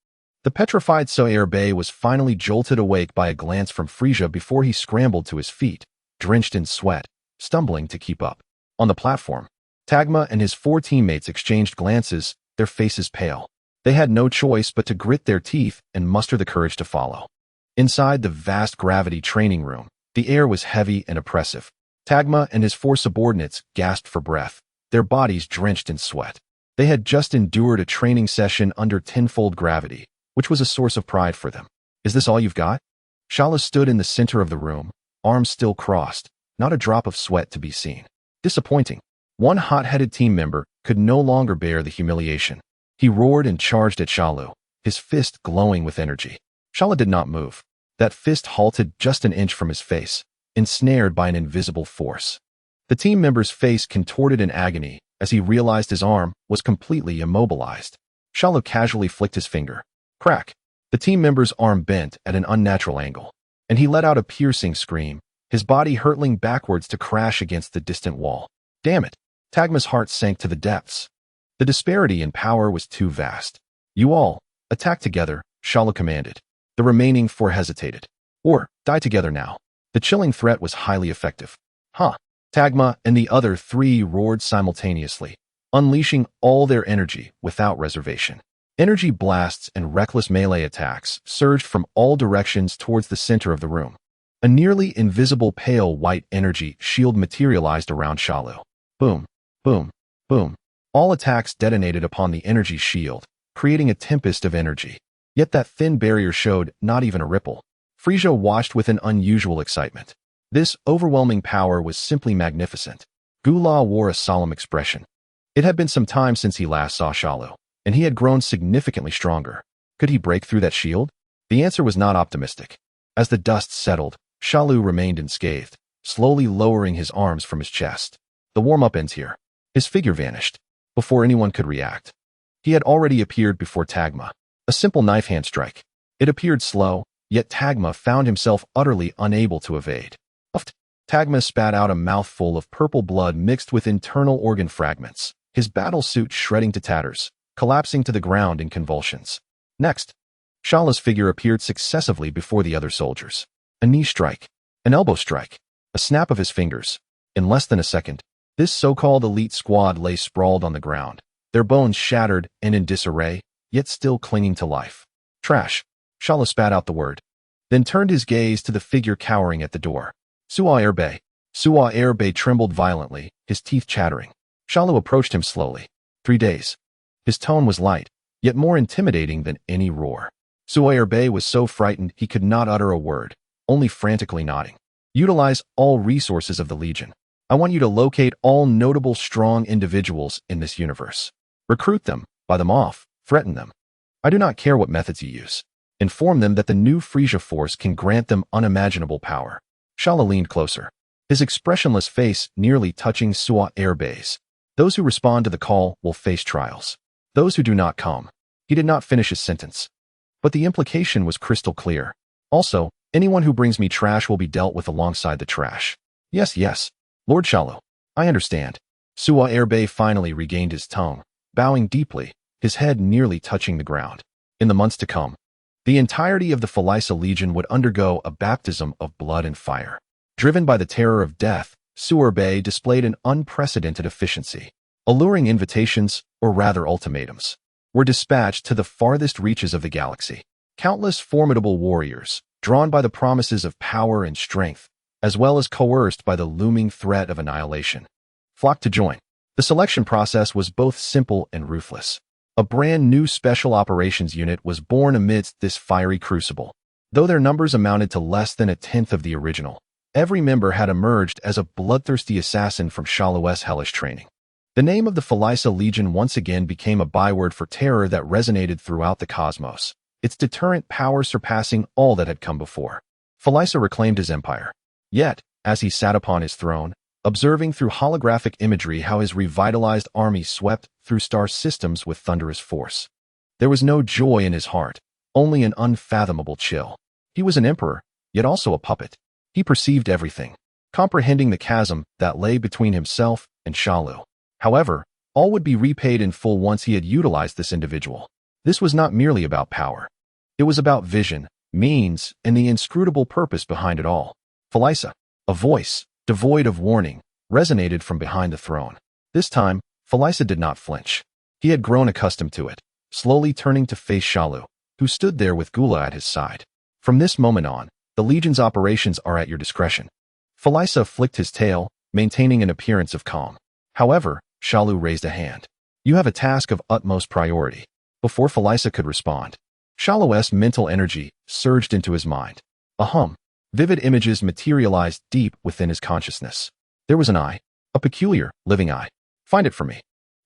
The petrified Super Bay was finally jolted awake by a glance from Frieza before he scrambled to his feet, drenched in sweat, stumbling to keep up. On the platform, Tagma and his 4 teammates exchanged glances, their faces pale. They had no choice but to grit their teeth and muster the courage to follow. Inside the vast gravity training room, the air was heavy and oppressive. Tagma and his 4 subordinates gasped for breath, their bodies drenched in sweat. They had just endured a training session under tenfold gravity, which was a source of pride for them. Is this all you've got? Shalus stood in the center of the room, arms still crossed, not a drop of sweat to be seen. Disappointing. One hot-headed team member could no longer bear the humiliation. He roared and charged at Shalu, his fist glowing with energy. Shalu did not move. That fist halted just an inch from his face, ensnared by an invisible force. The team member's face contorted in agony as he realized his arm was completely immobilized. Shalu casually flicked his finger. Crack! The team member's arm bent at an unnatural angle, and he let out a piercing scream, his body hurtling backwards to crash against the distant wall. Damn it! Tagma's heart sank to the depths. The disparity in power was too vast. You all, attack together, Shalu commanded. The remaining 4 hesitated. Or, die together now. The chilling threat was highly effective. Huh! Tagma and the other 3 roared simultaneously, unleashing all their energy without reservation. Energy blasts and reckless melee attacks surged from all directions towards the center of the room. A nearly invisible pale white energy shield materialized around Shalu. Boom, boom, boom. All attacks detonated upon the energy shield, creating a tempest of energy. Yet that thin barrier showed not even a ripple. Frieza watched with an unusual excitement. This overwhelming power was simply magnificent. Gula wore a solemn expression. It had been some time since he last saw Shalu, and he had grown significantly stronger. Could he break through that shield? The answer was not optimistic. As the dust settled, Shalu remained unscathed, slowly lowering his arms from his chest. The warm-up ends here. His figure vanished. Before anyone could react, he had already appeared before Tagma. A simple knife hand strike. It appeared slow, yet Tagma found himself utterly unable to evade. Tagma spat out a mouthful of purple blood mixed with internal organ fragments, his battle suit shredding to tatters, collapsing to the ground in convulsions. Next, Shalu's figure appeared successively before the other soldiers. A knee strike, an elbow strike, a snap of his fingers. In less than a second, this so-called elite squad lay sprawled on the ground, their bones shattered and in disarray, yet still clinging to life. Trash. Shalu spat out the word, then turned his gaze to the figure cowering at the door. Super Earthling. Super Earthling trembled violently, his teeth chattering. Shalu approached him slowly. 3 days. His tone was light, yet more intimidating than any roar. Super Earthling was so frightened he could not utter a word, only frantically nodding. Utilize all resources of the Legion. I want you to locate all notable strong individuals in this universe. Recruit them, buy them off, threaten them. I do not care what methods you use. Inform them that the new Frieza force can grant them unimaginable power. Shalu leaned closer, his expressionless face nearly touching Super Earthling's. Those who respond to the call will face trials. Those who do not come. He did not finish his sentence. But the implication was crystal clear. Also, anyone who brings me trash will be dealt with alongside the trash. Yes, Lord Shalu. I understand. Super Earthling finally regained his tone, bowing deeply, his head nearly touching the ground. In the months to come, the entirety of the Frieza Legion would undergo a baptism of blood and fire. Driven by the terror of death, Super Earthling displayed an unprecedented efficiency. Alluring invitations, or rather ultimatums, were dispatched to the farthest reaches of the galaxy. Countless formidable warriors, drawn by the promises of power and strength, as well as coerced by the looming threat of annihilation, flocked to join. The selection process was both simple and ruthless. A brand new special operations unit was born amidst this fiery crucible. Though their numbers amounted to less than a tenth of the original, every member had emerged as a bloodthirsty assassin from Shalus' hellish training. The name of the Frieza Legion once again became a byword for terror that resonated throughout the cosmos, its deterrent power surpassing all that had come before. Frieza reclaimed his empire. Yet, as he sat upon his throne, observing through holographic imagery how his revitalized army swept through star systems with thunderous force, there was no joy in his heart, only an unfathomable chill. He was an emperor, yet also a puppet. He perceived everything, comprehending the chasm that lay between himself and Shalu. However, all would be repaid in full once he had utilized this individual. This was not merely about power. It was about vision, means, and the inscrutable purpose behind it all. Felisa, a voice, devoid of warning, resonated from behind the throne. This time, Felisa did not flinch. He had grown accustomed to it, slowly turning to face Shalu, who stood there with Gula at his side. From this moment on, the Legion's operations are at your discretion. Felisa flicked his tail, maintaining an appearance of calm. However, Shalu raised a hand. You have a task of utmost priority. Before Felisa could respond, Shalu's mental energy surged into his mind. Vivid images materialized deep within his consciousness. There was an eye, a peculiar, living eye. Find it for me.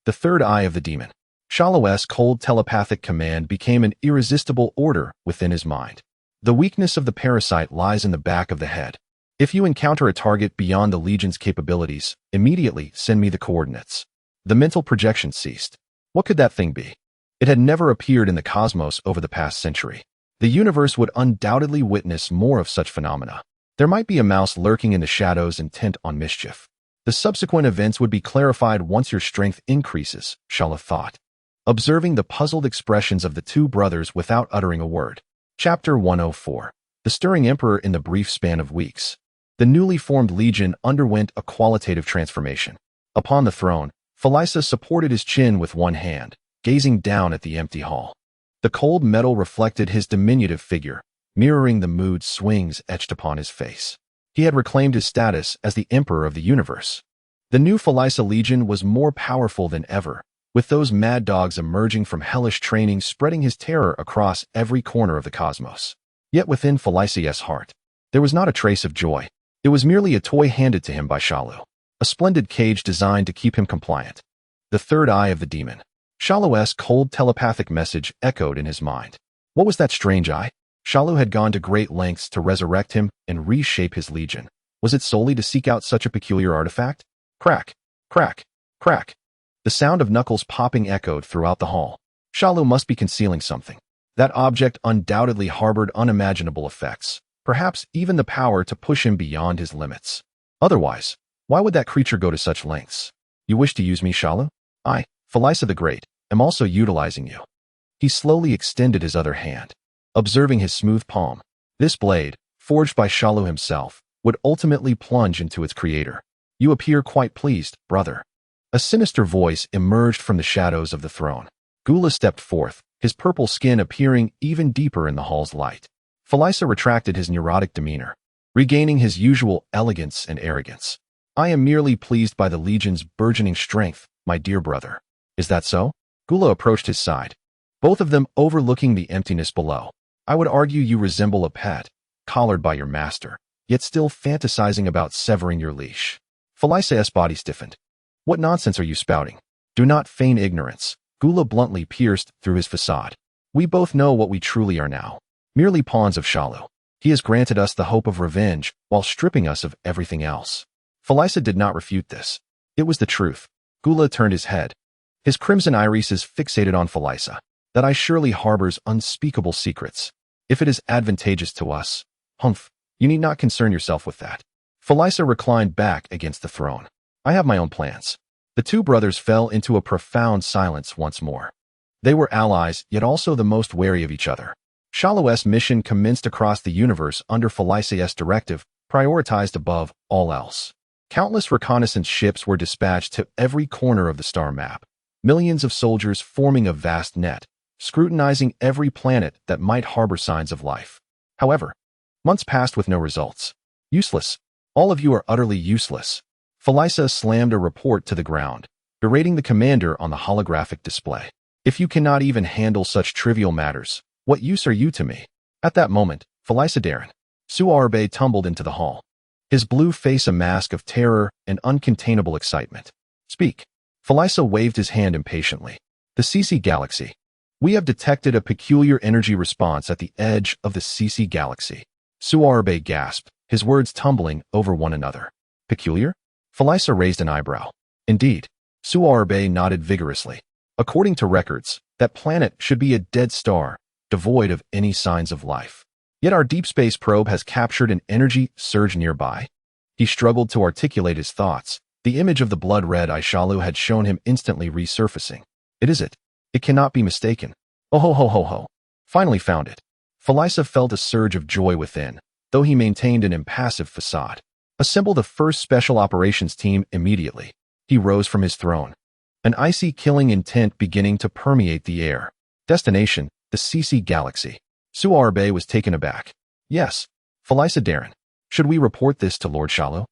The third eye of the demon. Shalu's cold telepathic command became an irresistible order within his mind. The weakness of the parasite lies in the back of the head. If you encounter a target beyond the Legion's capabilities, immediately send me the coordinates. The mental projection ceased. What could that thing be? It had never appeared in the cosmos over the past century. The universe would undoubtedly witness more of such phenomena. There might be a mouse lurking in the shadows intent on mischief. The subsequent events would be clarified once your strength increases, Shalu thought, observing the puzzled expressions of the two brothers without uttering a word. Chapter 104. The Stirring Emperor. In the brief span of weeks, the newly formed Legion underwent a qualitative transformation. Upon the throne, Felisa supported his chin with one hand, gazing down at the empty hall. The cold metal reflected his diminutive figure, mirroring the mood swings etched upon his face. He had reclaimed his status as the Emperor of the universe. The new Felisa Legion was more powerful than ever, with those mad dogs emerging from hellish training spreading his terror across every corner of the cosmos. Yet within Felicia's heart, there was not a trace of joy. It was merely a toy handed to him by Shalu, a splendid cage designed to keep him compliant. The third eye of the demon. Shalu's cold telepathic message echoed in his mind. What was that strange eye? Shalu had gone to great lengths to resurrect him and reshape his legion. Was it solely to seek out such a peculiar artifact? Crack, crack, crack. The sound of knuckles popping echoed throughout the hall. Shalu must be concealing something. That object undoubtedly harbored unimaginable effects, perhaps even the power to push him beyond his limits. Otherwise, why would that creature go to such lengths? You wish to use me, Shalu? I, Felisa the Great, am also utilizing you. He slowly extended his other hand, observing his smooth palm. This blade, forged by Shalu himself, would ultimately plunge into its creator. You appear quite pleased, brother. A sinister voice emerged from the shadows of the throne. Gula stepped forth, his purple skin appearing even deeper in the hall's light. Felisa retracted his neurotic demeanor, regaining his usual elegance and arrogance. I am merely pleased by the Legion's burgeoning strength, my dear brother. Is that so? Gula approached his side, both of them overlooking the emptiness below. I would argue you resemble a pet, collared by your master, yet still fantasizing about severing your leash. Felicia's body stiffened. What nonsense are you spouting? Do not feign ignorance. Gula bluntly pierced through his facade. We both know what we truly are now. Merely pawns of Shalu. He has granted us the hope of revenge while stripping us of everything else. Felisa did not refute this. It was the truth. Gula turned his head. His crimson irises fixated on Felisa. That eye surely harbors unspeakable secrets. If it is advantageous to us, you need not concern yourself with that. Felisa reclined back against the throne. I have my own plans. The two brothers fell into a profound silence once more. They were allies, yet also the most wary of each other. Shalu's mission commenced across the universe under Felicia's directive, prioritized above all else. Countless reconnaissance ships were dispatched to every corner of the star map, millions of soldiers forming a vast net, scrutinizing every planet that might harbor signs of life. However, months passed with no results. Useless. All of you are utterly useless. Felisa slammed a report to the ground, berating the commander on the holographic display. If you cannot even handle such trivial matters, what use are you to me? At that moment, Felisa Darren, Suarbe tumbled into the hall, his blue face a mask of terror and uncontainable excitement. Speak. Felisa waved his hand impatiently. The CC Galaxy. We have detected a peculiar energy response at the edge of the CC Galaxy. Suarbe gasped, his words tumbling over one another. Peculiar? Felisa raised an eyebrow. Indeed. Suarbe nodded vigorously. According to records, that planet should be a dead star, devoid of any signs of life. Yet our deep space probe has captured an energy surge nearby. He struggled to articulate his thoughts. The image of the blood-red eye Shalu had shown him instantly resurfacing. It is it. It cannot be mistaken. Oh ho ho ho ho. Finally found it. Frieza felt a surge of joy within, though he maintained an impassive facade. Assemble the first special operations team immediately. He rose from his throne, an icy killing intent beginning to permeate the air. Destination, the CC Galaxy. Suarbe was taken aback. Yes, Frieza Darren. Should we report this to Lord Shalu?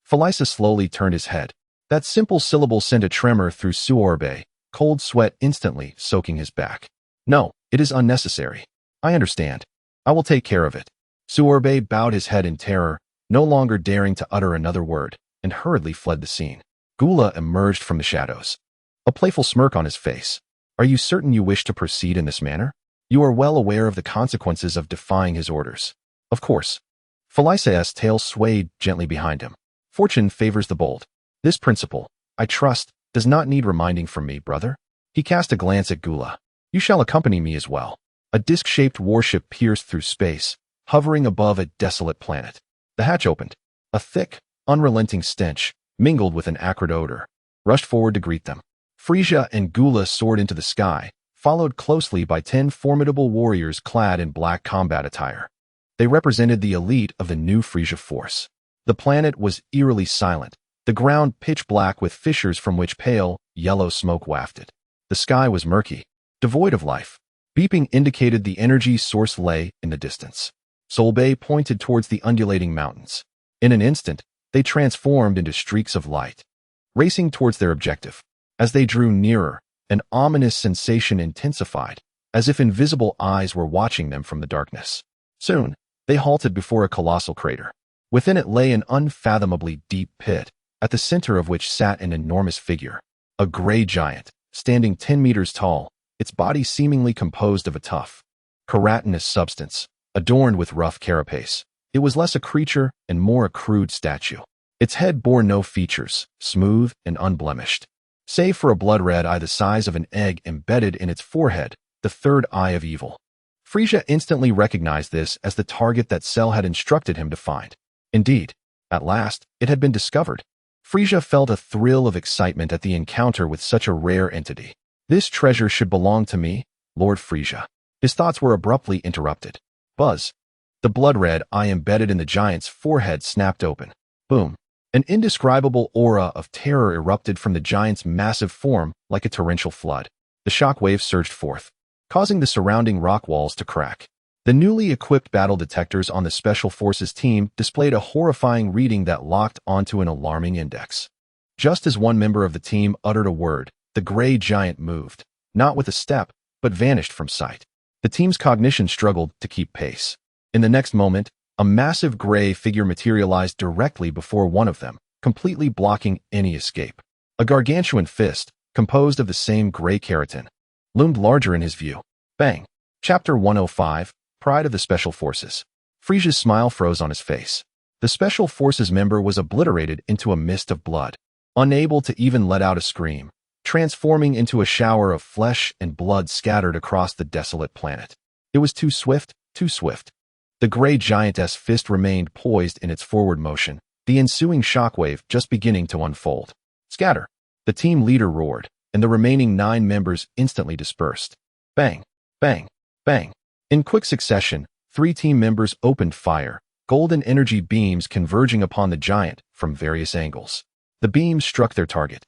Frieza slowly turned his head. That simple syllable sent a tremor through Suarbe, cold sweat instantly soaking his back. No, it is unnecessary. I understand. I will take care of it. Suarbe bowed his head in terror, no longer daring to utter another word, and hurriedly fled the scene. Gula emerged from the shadows, a playful smirk on his face. Are you certain you wish to proceed in this manner? You are well aware of the consequences of defying his orders. Of course. Frieza's tail swayed gently behind him. Fortune favors the bold. This principle, I trust, does not need reminding from me, brother. He cast a glance at Gula. You shall accompany me as well. A disc-shaped warship pierced through space, hovering above a desolate planet. The hatch opened. A thick, unrelenting stench, mingled with an acrid odor, rushed forward to greet them. Frieza and Gula soared into the sky, followed closely by 10 formidable warriors clad in black combat attire. They represented the elite of the new Frieza force. The planet was eerily silent, the ground pitch black with fissures from which pale, yellow smoke wafted. The sky was murky, devoid of life. Beeping indicated the energy source lay in the distance. Solbay pointed towards the undulating mountains. In an instant, they transformed into streaks of light, racing towards their objective. As they drew nearer, an ominous sensation intensified, as if invisible eyes were watching them from the darkness. Soon, they halted before a colossal crater. Within it lay an unfathomably deep pit, at the center of which sat an enormous figure, a gray giant, standing 10 meters tall, its body seemingly composed of a tough, keratinous substance, adorned with rough carapace. It was less a creature and more a crude statue. Its head bore no features, smooth and unblemished, save for a blood-red eye the size of an egg embedded in its forehead, the third eye of evil. Frieza instantly recognized this as the target that Cell had instructed him to find. Indeed, at last, it had been discovered. Frieza felt a thrill of excitement at the encounter with such a rare entity. This treasure should belong to me, Lord Frieza. His thoughts were abruptly interrupted. Buzz. The blood-red eye embedded in the giant's forehead snapped open. Boom. An indescribable aura of terror erupted from the giant's massive form like a torrential flood. The shock waves surged forth, causing the surrounding rock walls to crack. The newly equipped battle detectors on the Special Forces team displayed a horrifying reading that locked onto an alarming index. Just as one member of the team uttered a word, the gray giant moved, not with a step, but vanished from sight. The team's cognition struggled to keep pace. In the next moment, a massive gray figure materialized directly before one of them, completely blocking any escape. A gargantuan fist, composed of the same gray keratin, loomed larger in his view. Bang. Chapter 105, Pride of the Special Forces. Frieza's smile froze on his face. The Special Forces member was obliterated into a mist of blood, unable to even let out a scream, transforming into a shower of flesh and blood scattered across the desolate planet. It was too swift, too swift. The gray giantess fist remained poised in its forward motion, the ensuing shockwave just beginning to unfold. Scatter! The team leader roared, and the remaining 9 members instantly dispersed. Bang! Bang! Bang! In quick succession, 3 team members opened fire, golden energy beams converging upon the giant from various angles. The beams struck their target,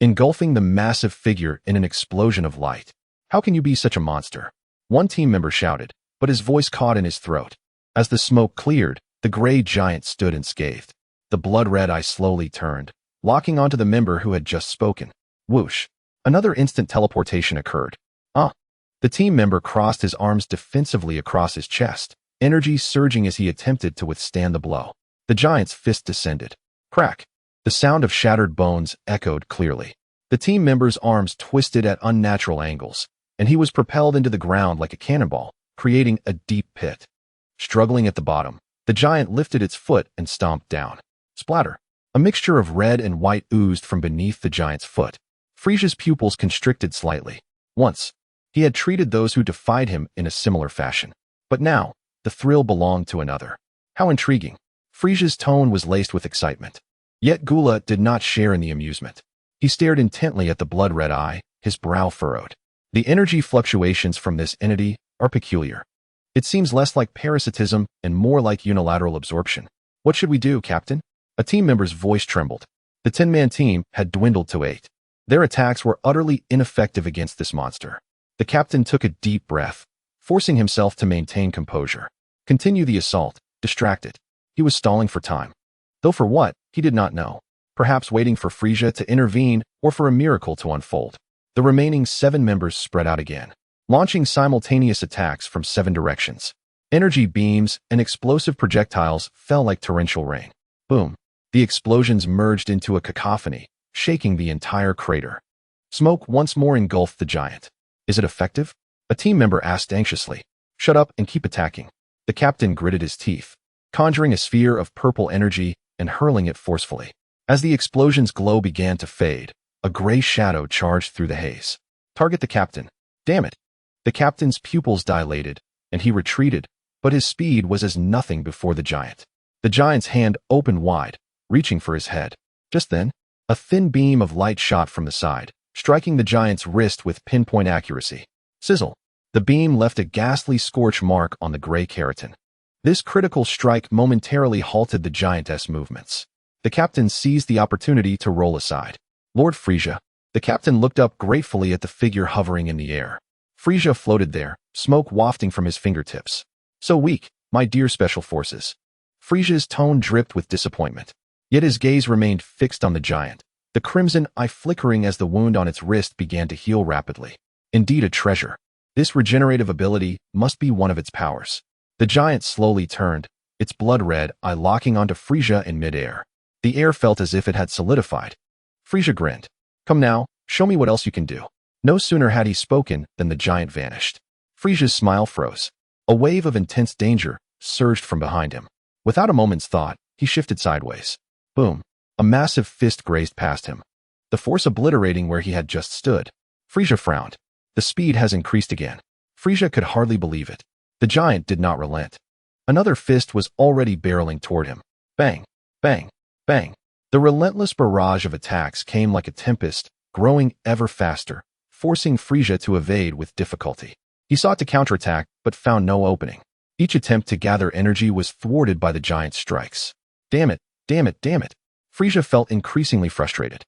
engulfing the massive figure in an explosion of light. How can you be such a monster? One team member shouted, but his voice caught in his throat. As the smoke cleared, the gray giant stood unscathed. The blood-red eye slowly turned, locking onto the member who had just spoken. Whoosh! Another instant teleportation occurred. The team member crossed his arms defensively across his chest, energy surging as he attempted to withstand the blow. The giant's fist descended. Crack! The sound of shattered bones echoed clearly. The team member's arms twisted at unnatural angles, and he was propelled into the ground like a cannonball, creating a deep pit. Struggling at the bottom, the giant lifted its foot and stomped down. Splatter! A mixture of red and white oozed from beneath the giant's foot. Frieza's pupils constricted slightly. Once, he had treated those who defied him in a similar fashion. But now, the thrill belonged to another. How intriguing. Frieza's tone was laced with excitement. Yet Gula did not share in the amusement. He stared intently at the blood-red eye, his brow furrowed. The energy fluctuations from this entity are peculiar. It seems less like parasitism and more like unilateral absorption. What should we do, Captain? A team member's voice trembled. The 10-man team had dwindled to 8. Their attacks were utterly ineffective against this monster. The captain took a deep breath, forcing himself to maintain composure. Continue the assault, distracted. He was stalling for time. Though for what, he did not know. Perhaps waiting for Frieza to intervene or for a miracle to unfold. The remaining 7 members spread out again, launching simultaneous attacks from 7 directions. Energy beams and explosive projectiles fell like torrential rain. Boom. The explosions merged into a cacophony, shaking the entire crater. Smoke once more engulfed the giant. Is it effective? A team member asked anxiously. Shut up and keep attacking. The captain gritted his teeth, conjuring a sphere of purple energy and hurling it forcefully. As the explosion's glow began to fade, a gray shadow charged through the haze. Target the captain. Damn it. The captain's pupils dilated, and he retreated, but his speed was as nothing before the giant. The giant's hand opened wide, reaching for his head. Just then, a thin beam of light shot from the side, striking the giant's wrist with pinpoint accuracy. Sizzle. The beam left a ghastly scorch mark on the gray keratin. This critical strike momentarily halted the giantess movements. The captain seized the opportunity to roll aside. Lord Frieza. The captain looked up gratefully at the figure hovering in the air. Frieza floated there, smoke wafting from his fingertips. So weak, my dear special forces. Frieza's tone dripped with disappointment. Yet his gaze remained fixed on the giant, the crimson eye flickering as the wound on its wrist began to heal rapidly. Indeed a treasure. This regenerative ability must be one of its powers. The giant slowly turned, its blood-red eye locking onto Frieza in midair. The air felt as if it had solidified. Frieza grinned. Come now, show me what else you can do. No sooner had he spoken than the giant vanished. Frieza's smile froze. A wave of intense danger surged from behind him. Without a moment's thought, he shifted sideways. Boom. A massive fist grazed past him, the force obliterating where he had just stood. Frieza frowned. The speed has increased again. Frieza could hardly believe it. The giant did not relent. Another fist was already barreling toward him. Bang, bang, bang. The relentless barrage of attacks came like a tempest, growing ever faster, forcing Frieza to evade with difficulty. He sought to counterattack, but found no opening. Each attempt to gather energy was thwarted by the giant's strikes. Damn it, damn it, damn it. Frieza felt increasingly frustrated.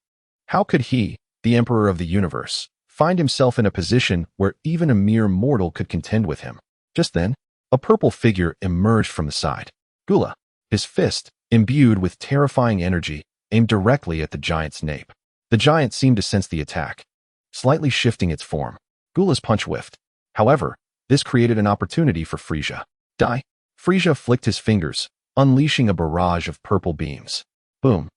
How could he, the Emperor of the Universe, find himself in a position where even a mere mortal could contend with him? Just then, a purple figure emerged from the side. Gula, his fist, imbued with terrifying energy, aimed directly at the giant's nape. The giant seemed to sense the attack, slightly shifting its form. Gula's punch whiffed. However, this created an opportunity for Frieza. Die. Frieza flicked his fingers, unleashing a barrage of purple beams. Boom.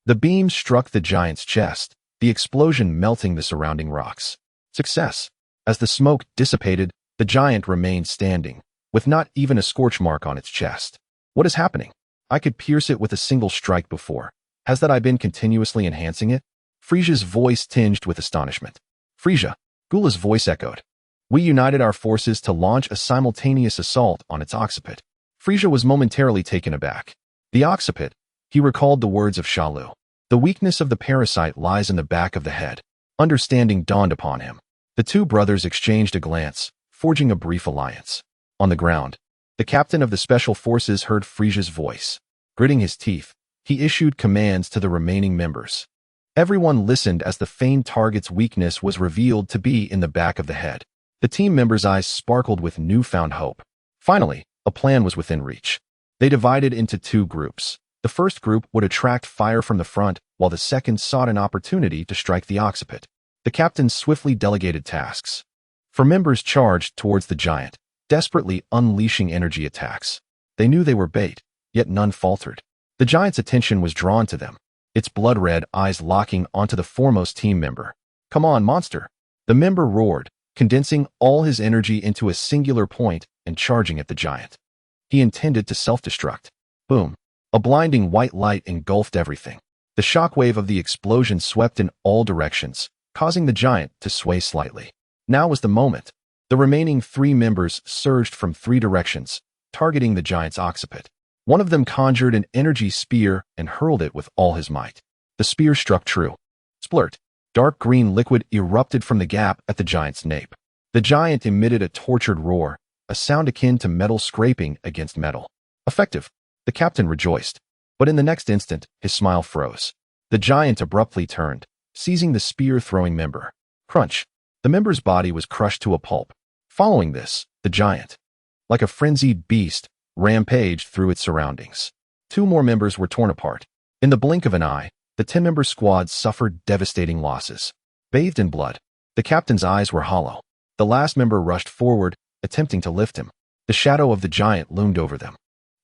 The beams struck the giant's chest, the explosion melting the surrounding rocks. Success. As the smoke dissipated, the giant remained standing, with not even a scorch mark on its chest. What is happening? I could pierce it with a single strike before. Has that I been continuously enhancing it? Frieza's voice tinged with astonishment. Frieza. Gula's voice echoed. We united our forces to launch a simultaneous assault on its occiput. Frieza was momentarily taken aback. The occiput. He recalled the words of Shalu. The weakness of the parasite lies in the back of the head. Understanding dawned upon him. The two brothers exchanged a glance, forging a brief alliance. On the ground, the captain of the special forces heard Frieza's voice. Gritting his teeth, he issued commands to the remaining members. Everyone listened as the feigned target's weakness was revealed to be in the back of the head. The team members' eyes sparkled with newfound hope. Finally, a plan was within reach. They divided into 2 groups. The first group would attract fire from the front, while the second sought an opportunity to strike the occiput. The captain swiftly delegated tasks. For members charged towards the giant, desperately unleashing energy attacks. They knew they were bait, yet none faltered. The giant's attention was drawn to them, its blood-red eyes locking onto the foremost team member. Come on, monster! The member roared, condensing all his energy into a singular point and charging at the giant. He intended to self-destruct. Boom. A blinding white light engulfed everything. The shockwave of the explosion swept in all directions, causing the giant to sway slightly. Now was the moment. The remaining 3 members surged from 3 directions, targeting the giant's occiput. One of them conjured an energy spear and hurled it with all his might. The spear struck true. Splurt. Dark green liquid erupted from the gap at the giant's nape. The giant emitted a tortured roar, a sound akin to metal scraping against metal. Effective. The captain rejoiced. But in the next instant, his smile froze. The giant abruptly turned, seizing the spear-throwing member. Crunch. The member's body was crushed to a pulp. Following this, the giant, like a frenzied beast, rampaged through its surroundings. 2 more members were torn apart. In the blink of an eye, the 10-member squad suffered devastating losses. Bathed in blood, the captain's eyes were hollow. The last member rushed forward, attempting to lift him. The shadow of the giant loomed over them.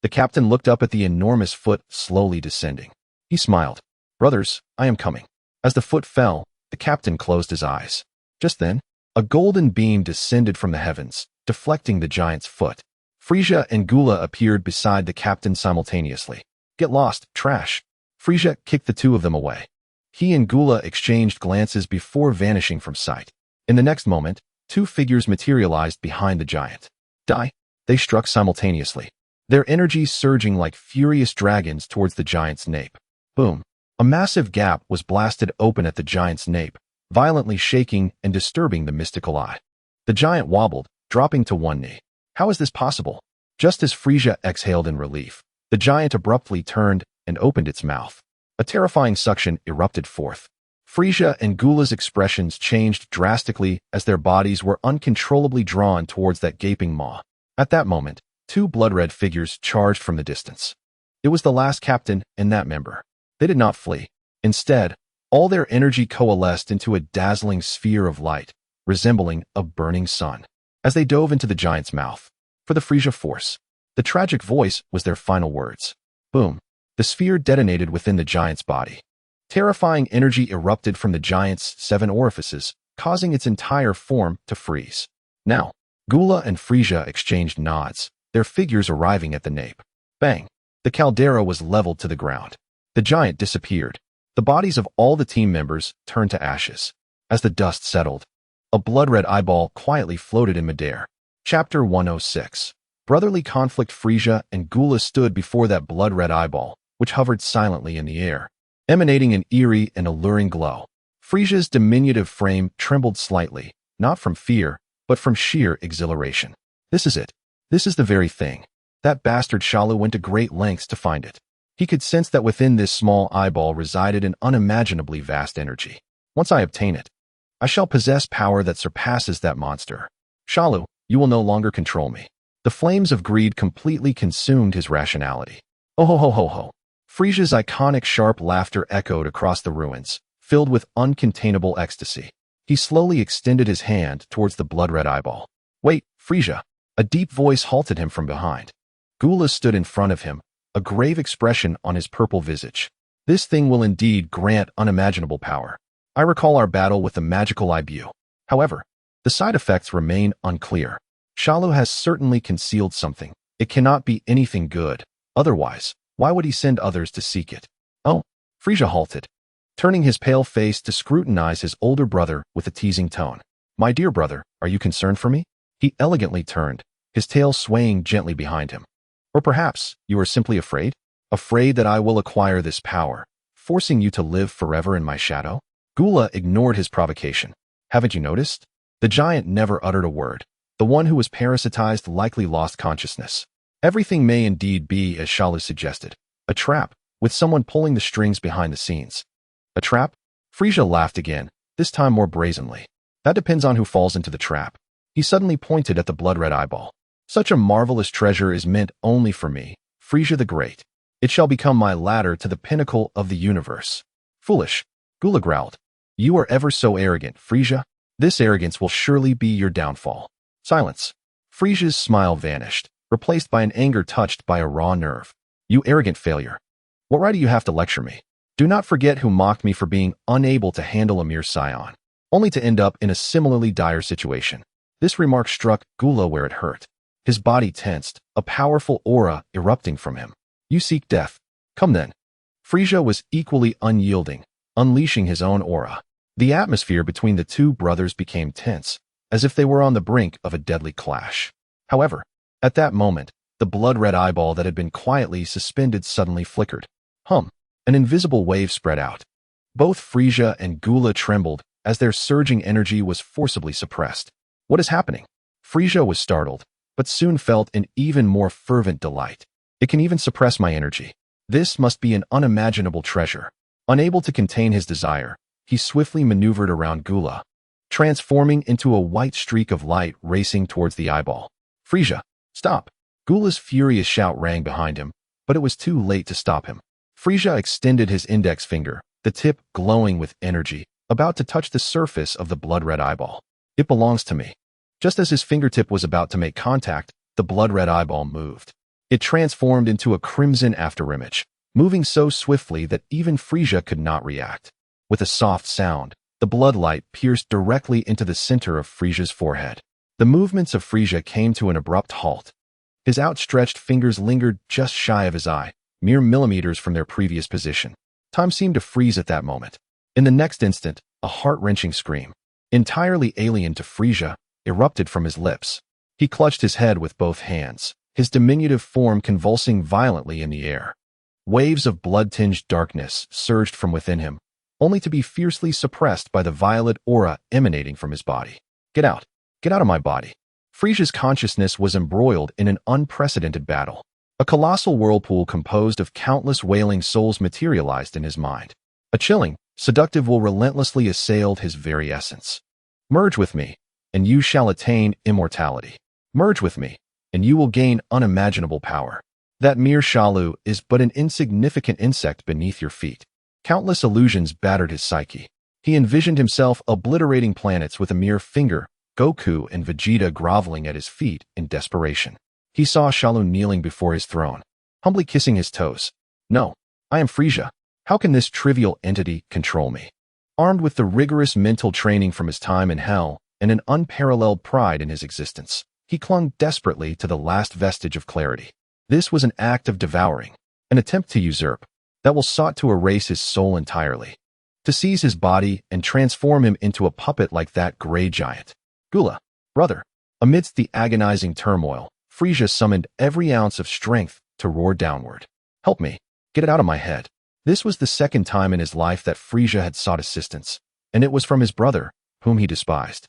The captain looked up at the enormous foot slowly descending. He smiled. "Brothers, I am coming." As the foot fell, the captain closed his eyes. Just then, a golden beam descended from the heavens, deflecting the giant's foot. Frieza and Gula appeared beside the captain simultaneously. "Get lost, trash." Frieza kicked the 2 of them away. He and Gula exchanged glances before vanishing from sight. In the next moment, 2 figures materialized behind the giant. Die! They struck simultaneously, their energy surging like furious dragons towards the giant's nape. Boom! A massive gap was blasted open at the giant's nape, violently shaking and disturbing the mystical eye. The giant wobbled, dropping to one knee. How is this possible? Just as Frieza exhaled in relief, the giant abruptly turned and opened its mouth. A terrifying suction erupted forth. Frieza and Gula's expressions changed drastically as their bodies were uncontrollably drawn towards that gaping maw. At that moment, 2 blood-red figures charged from the distance. It was the last captain and that member. They did not flee. Instead, all their energy coalesced into a dazzling sphere of light, resembling a burning sun. As they dove into the giant's mouth, for the Frieza force, the tragic voice was their final words. Boom! The sphere detonated within the giant's body. Terrifying energy erupted from the giant's 7 orifices, causing its entire form to freeze. Now, Gula and Frieza exchanged nods, their figures arriving at the nape. Bang! The caldera was leveled to the ground. The giant disappeared. The bodies of all the team members turned to ashes. As the dust settled, a blood-red eyeball quietly floated in midair. Chapter 106. Brotherly conflict. Frieza and Gula stood before that blood-red eyeball, which hovered silently in the air, emanating an eerie and alluring glow. Frieza's diminutive frame trembled slightly, not from fear, but from sheer exhilaration. This is it. This is the very thing. That bastard Shalu went to great lengths to find it. He could sense that within this small eyeball resided an unimaginably vast energy. Once I obtain it, I shall possess power that surpasses that monster. Shalu, you will no longer control me. The flames of greed completely consumed his rationality. Oh ho ho ho ho. Frieza's iconic sharp laughter echoed across the ruins, filled with uncontainable ecstasy. He slowly extended his hand towards the blood-red eyeball. Wait, Frieza. A deep voice halted him from behind. Gula stood in front of him, a grave expression on his purple visage. This thing will indeed grant unimaginable power. I recall our battle with the magical Ibu. However, the side effects remain unclear. Shalu has certainly concealed something. It cannot be anything good. Otherwise, why would he send others to seek it? Oh, Frieza halted, turning his pale face to scrutinize his older brother with a teasing tone. My dear brother, are you concerned for me? He elegantly turned, his tail swaying gently behind him. Or perhaps you are simply afraid? Afraid that I will acquire this power, forcing you to live forever in my shadow? Gula ignored his provocation. Haven't you noticed? The giant never uttered a word. The one who was parasitized likely lost consciousness. Everything may indeed be as Shalu suggested. A trap, with someone pulling the strings behind the scenes. A trap? Frieza laughed again, this time more brazenly. That depends on who falls into the trap. He suddenly pointed at the blood-red eyeball. Such a marvelous treasure is meant only for me, Frieza the Great. It shall become my ladder to the pinnacle of the universe. Foolish, Gula growled. You are ever so arrogant, Frieza. This arrogance will surely be your downfall. Silence. Frieza's smile vanished, replaced by an anger touched by a raw nerve. You arrogant failure. What right do you have to lecture me? Do not forget who mocked me for being unable to handle a mere Saiyan, only to end up in a similarly dire situation. This remark struck Gula where it hurt. His body tensed, a powerful aura erupting from him. You seek death. Come then. Frieza was equally unyielding, unleashing his own aura. The atmosphere between the two brothers became tense, as if they were on the brink of a deadly clash. However, at that moment, the blood-red eyeball that had been quietly suspended suddenly flickered. An invisible wave spread out. Both Frieza and Gula trembled as their surging energy was forcibly suppressed. What is happening? Frieza was startled, but soon felt an even more fervent delight. It can even suppress my energy. This must be an unimaginable treasure. Unable to contain his desire, he swiftly maneuvered around Gula, transforming into a white streak of light racing towards the eyeball. Frieza, stop! Gula's furious shout rang behind him, but it was too late to stop him. Frieza extended his index finger, the tip glowing with energy, about to touch the surface of the blood-red eyeball. It belongs to me. Just as his fingertip was about to make contact, the blood-red eyeball moved. It transformed into a crimson afterimage, moving so swiftly that even Frieza could not react. With a soft sound, the bloodlight pierced directly into the center of Frieza's forehead. The movements of Frieza came to an abrupt halt. His outstretched fingers lingered just shy of his eye, mere millimeters from their previous position. Time seemed to freeze at that moment. In the next instant, a heart-wrenching scream, entirely alien to Frieza, erupted from his lips. He clutched his head with both hands, his diminutive form convulsing violently in the air. Waves of blood-tinged darkness surged from within him, only to be fiercely suppressed by the violet aura emanating from his body. Get out! Get out of my body! Frieza's consciousness was embroiled in an unprecedented battle. A colossal whirlpool composed of countless wailing souls materialized in his mind. A chilling, seductive will relentlessly assailed his very essence. Merge with me, and you shall attain immortality. Merge with me, and you will gain unimaginable power. That mere Shalu is but an insignificant insect beneath your feet. Countless illusions battered his psyche. He envisioned himself obliterating planets with a mere finger, Goku and Vegeta groveling at his feet in desperation. He saw Shalu kneeling before his throne, humbly kissing his toes. No, I am Frieza. How can this trivial entity control me? Armed with the rigorous mental training from his time in Hell and an unparalleled pride in his existence, he clung desperately to the last vestige of clarity. This was an act of devouring, an attempt to usurp, that will sought to erase his soul entirely, to seize his body and transform him into a puppet like that gray giant. Gula, brother. Amidst the agonizing turmoil, Frieza summoned every ounce of strength to roar downward. Help me. Get it out of my head. This was the second time in his life that Frieza had sought assistance, and it was from his brother, whom he despised.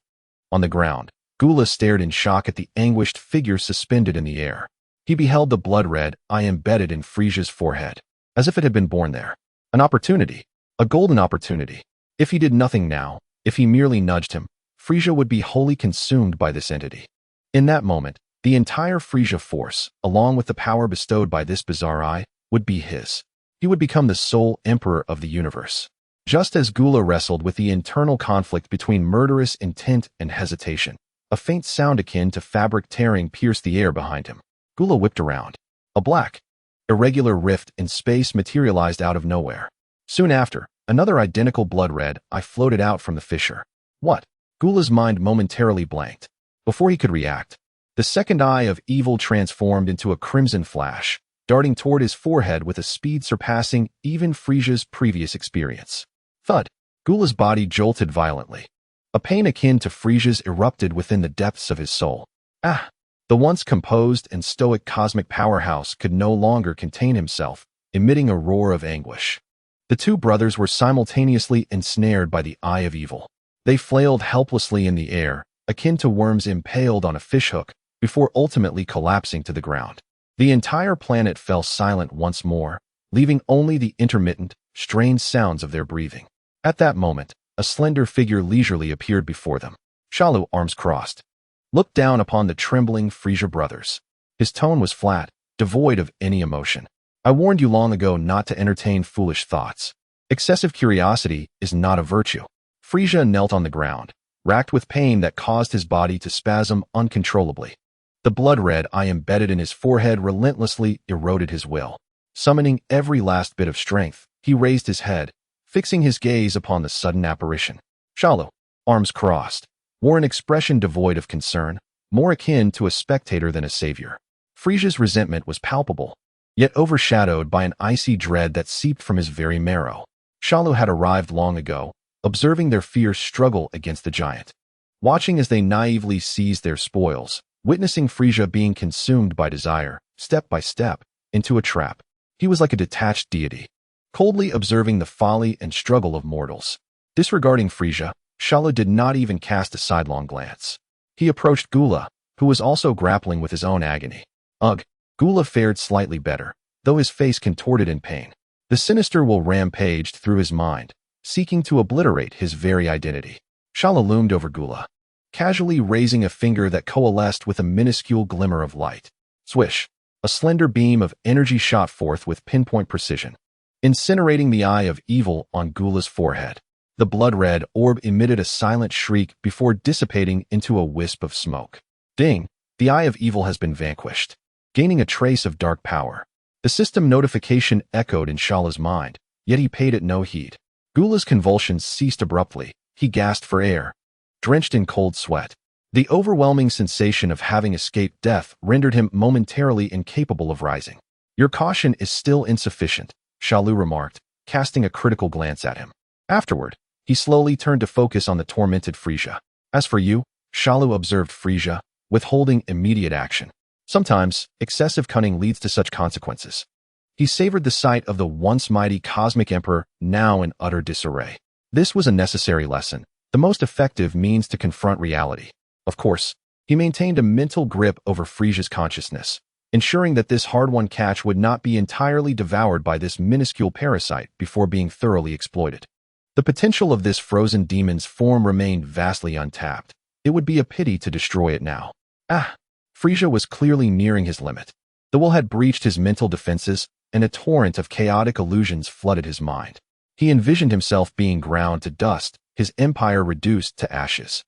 On the ground, Gula stared in shock at the anguished figure suspended in the air. He beheld the blood-red eye embedded in Frieza's forehead, as if it had been born there. An opportunity. A golden opportunity. If he did nothing now, if he merely nudged him, Frieza would be wholly consumed by this entity. In that moment, the entire Frieza force, along with the power bestowed by this bizarre eye, would be his. He would become the sole emperor of the universe. Just as Gula wrestled with the internal conflict between murderous intent and hesitation, a faint sound akin to fabric tearing pierced the air behind him. Gula whipped around. A black, irregular rift in space materialized out of nowhere. Soon after, another identical blood-red eye floated out from the fissure. What? Gula's mind momentarily blanked. Before he could react, the second eye of evil transformed into a crimson flash, darting toward his forehead with a speed surpassing even Frieza's previous experience. Thud! Gula's body jolted violently. A pain akin to Frieza's erupted within the depths of his soul. Ah! The once composed and stoic cosmic powerhouse could no longer contain himself, emitting a roar of anguish. The two brothers were simultaneously ensnared by the eye of evil. They flailed helplessly in the air, akin to worms impaled on a fishhook, before ultimately collapsing to the ground. The entire planet fell silent once more, leaving only the intermittent, strained sounds of their breathing. At that moment, a slender figure leisurely appeared before them. Shalu, arms crossed, looked down upon the trembling Frieza brothers. His tone was flat, devoid of any emotion. I warned you long ago not to entertain foolish thoughts. Excessive curiosity is not a virtue. Frieza knelt on the ground, racked with pain that caused his body to spasm uncontrollably. The blood-red eye embedded in his forehead relentlessly eroded his will. Summoning every last bit of strength, he raised his head, fixing his gaze upon the sudden apparition. Shalu, arms crossed, wore an expression devoid of concern, more akin to a spectator than a savior. Frieza's resentment was palpable, yet overshadowed by an icy dread that seeped from his very marrow. Shalu had arrived long ago, observing their fierce struggle against the giant. Watching as they naively seized their spoils, witnessing Frieza being consumed by desire, step by step, into a trap. He was like a detached deity, coldly observing the folly and struggle of mortals. Disregarding Frieza, Shalu did not even cast a sidelong glance. He approached Gula, who was also grappling with his own agony. Ugh, Gula fared slightly better, though his face contorted in pain. The sinister will rampaged through his mind, seeking to obliterate his very identity. Shalu loomed over Gula, casually raising a finger that coalesced with a minuscule glimmer of light. Swish! A slender beam of energy shot forth with pinpoint precision, incinerating the eye of evil on Gula's forehead. The blood-red orb emitted a silent shriek before dissipating into a wisp of smoke. Ding! The eye of evil has been vanquished, gaining a trace of dark power. The system notification echoed in Shalu's mind, yet he paid it no heed. Gula's convulsions ceased abruptly. He gasped for air, drenched in cold sweat. The overwhelming sensation of having escaped death rendered him momentarily incapable of rising. Your caution is still insufficient, Shalu remarked, casting a critical glance at him. Afterward, he slowly turned to focus on the tormented Frieza. As for you, Shalu observed Frieza, withholding immediate action. Sometimes, excessive cunning leads to such consequences. He savored the sight of the once mighty cosmic emperor now in utter disarray. This was a necessary lesson, the most effective means to confront reality. Of course, he maintained a mental grip over Frieza's consciousness, ensuring that this hard-won catch would not be entirely devoured by this minuscule parasite before being thoroughly exploited. The potential of this frozen demon's form remained vastly untapped. It would be a pity to destroy it now. Frieza was clearly nearing his limit. The will had breached his mental defenses, and a torrent of chaotic illusions flooded his mind. He envisioned himself being ground to dust, his empire reduced to ashes.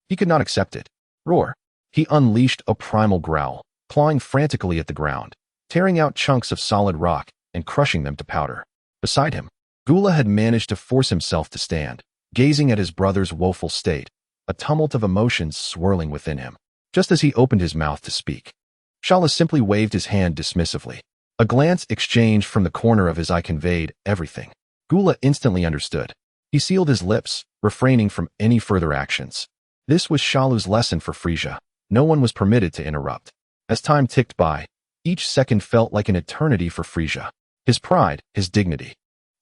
He could not accept it. Roar! He unleashed a primal growl, clawing frantically at the ground, tearing out chunks of solid rock and crushing them to powder. Beside him, Gula had managed to force himself to stand, gazing at his brother's woeful state, a tumult of emotions swirling within him. Just as he opened his mouth to speak, Shalus simply waved his hand dismissively. A glance exchanged from the corner of his eye conveyed everything. Gula instantly understood. He sealed his lips, refraining from any further actions. This was Shalu's lesson for Frieza. No one was permitted to interrupt. As time ticked by, each second felt like an eternity for Frieza. His pride, his dignity,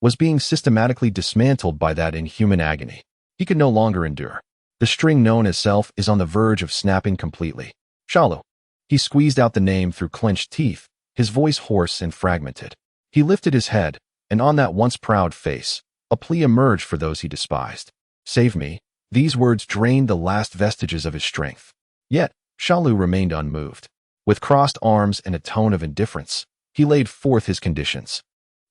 was being systematically dismantled by that inhuman agony. He could no longer endure. The string known as self is on the verge of snapping completely. Shalu. He squeezed out the name through clenched teeth, his voice hoarse and fragmented. He lifted his head, and on that once proud face, a plea emerged for those he despised. Save me. These words drained the last vestiges of his strength. Yet, Shalu remained unmoved. With crossed arms and a tone of indifference, he laid forth his conditions.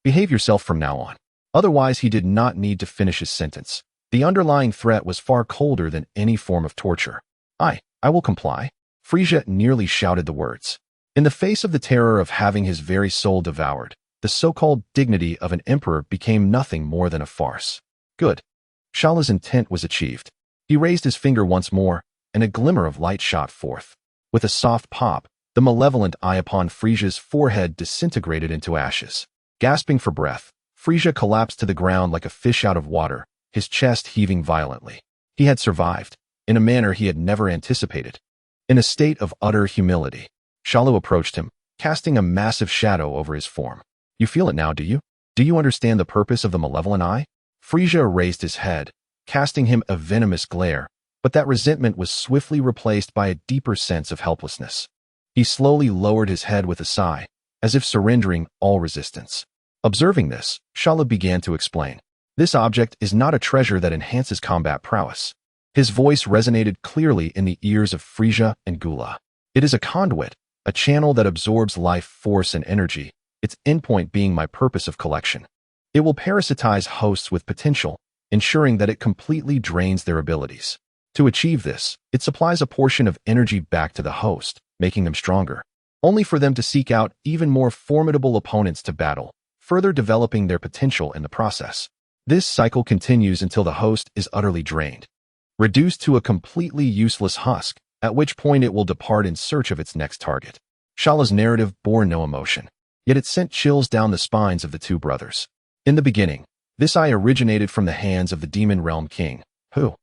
Behave yourself from now on. Otherwise, he did not need to finish his sentence. The underlying threat was far colder than any form of torture. I will comply. Frieza nearly shouted the words. In the face of the terror of having his very soul devoured, the so-called dignity of an emperor became nothing more than a farce. Good. Shalu's intent was achieved. He raised his finger once more, and a glimmer of light shot forth. With a soft pop, the malevolent eye upon Frieza's forehead disintegrated into ashes. Gasping for breath, Frieza collapsed to the ground like a fish out of water, his chest heaving violently. He had survived, in a manner he had never anticipated. In a state of utter humility, Shalu approached him, casting a massive shadow over his form. You feel it now, do you? Do you understand the purpose of the malevolent eye? Frieza raised his head, casting him a venomous glare, but that resentment was swiftly replaced by a deeper sense of helplessness. He slowly lowered his head with a sigh, as if surrendering all resistance. Observing this, Shalu began to explain. This object is not a treasure that enhances combat prowess. His voice resonated clearly in the ears of Frieza and Gula. It is a conduit, a channel that absorbs life force and energy, its endpoint being my purpose of collection. It will parasitize hosts with potential, ensuring that it completely drains their abilities. To achieve this, it supplies a portion of energy back to the host, making them stronger, only for them to seek out even more formidable opponents to battle, further developing their potential in the process. This cycle continues until the host is utterly drained, reduced to a completely useless husk, at which point it will depart in search of its next target. Shalu's narrative bore no emotion, yet it sent chills down the spines of the two brothers. In the beginning, this eye originated from the hands of the Demon Realm King, who,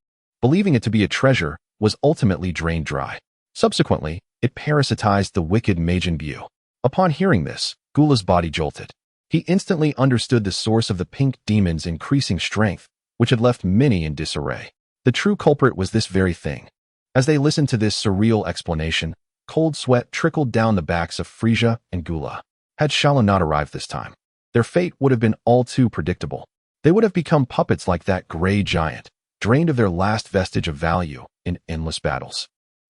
believing it to be a treasure, was ultimately drained dry. Subsequently, it parasitized the wicked Majin. Upon hearing this, Gula's body jolted. He instantly understood the source of the pink demon's increasing strength, which had left many in disarray. The true culprit was this very thing. As they listened to this surreal explanation, Cold sweat trickled down the backs of Frieza and Gula. Had Shalu not arrived this time, their fate would have been all too predictable. They would have become puppets like that gray giant, drained of their last vestige of value in endless battles,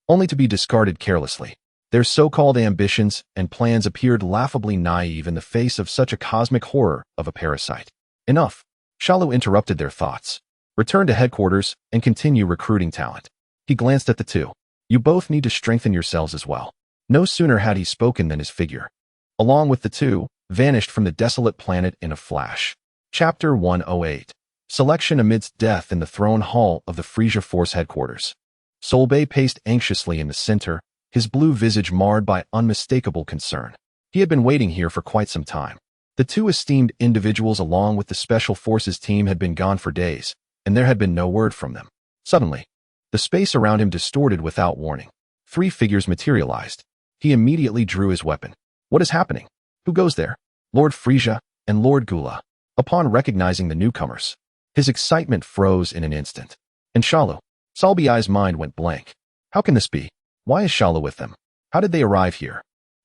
only to be discarded carelessly. Their so-called ambitions and plans appeared laughably naive in the face of such a cosmic horror of a parasite. Enough. Shalu interrupted their thoughts. Return to headquarters and continue recruiting talent. He glanced at the two. You both need to strengthen yourselves as well. No sooner had he spoken than his figure, along with the two, vanished from the desolate planet in a flash. Chapter 108. Selection amidst death in the throne hall of the Frieza Force headquarters. Solbay paced anxiously in the center, his blue visage marred by unmistakable concern. He had been waiting here for quite some time. The two esteemed individuals along with the Special Forces team had been gone for days, and there had been no word from them. Suddenly, the space around him distorted without warning. Three figures materialized. He immediately drew his weapon. What is happening? Who goes there? Lord Frieza and Lord Gula. Upon recognizing the newcomers, his excitement froze in an instant. And Shalu? Salbiai's mind went blank. How can this be? Why is Shalu with them? How did they arrive here?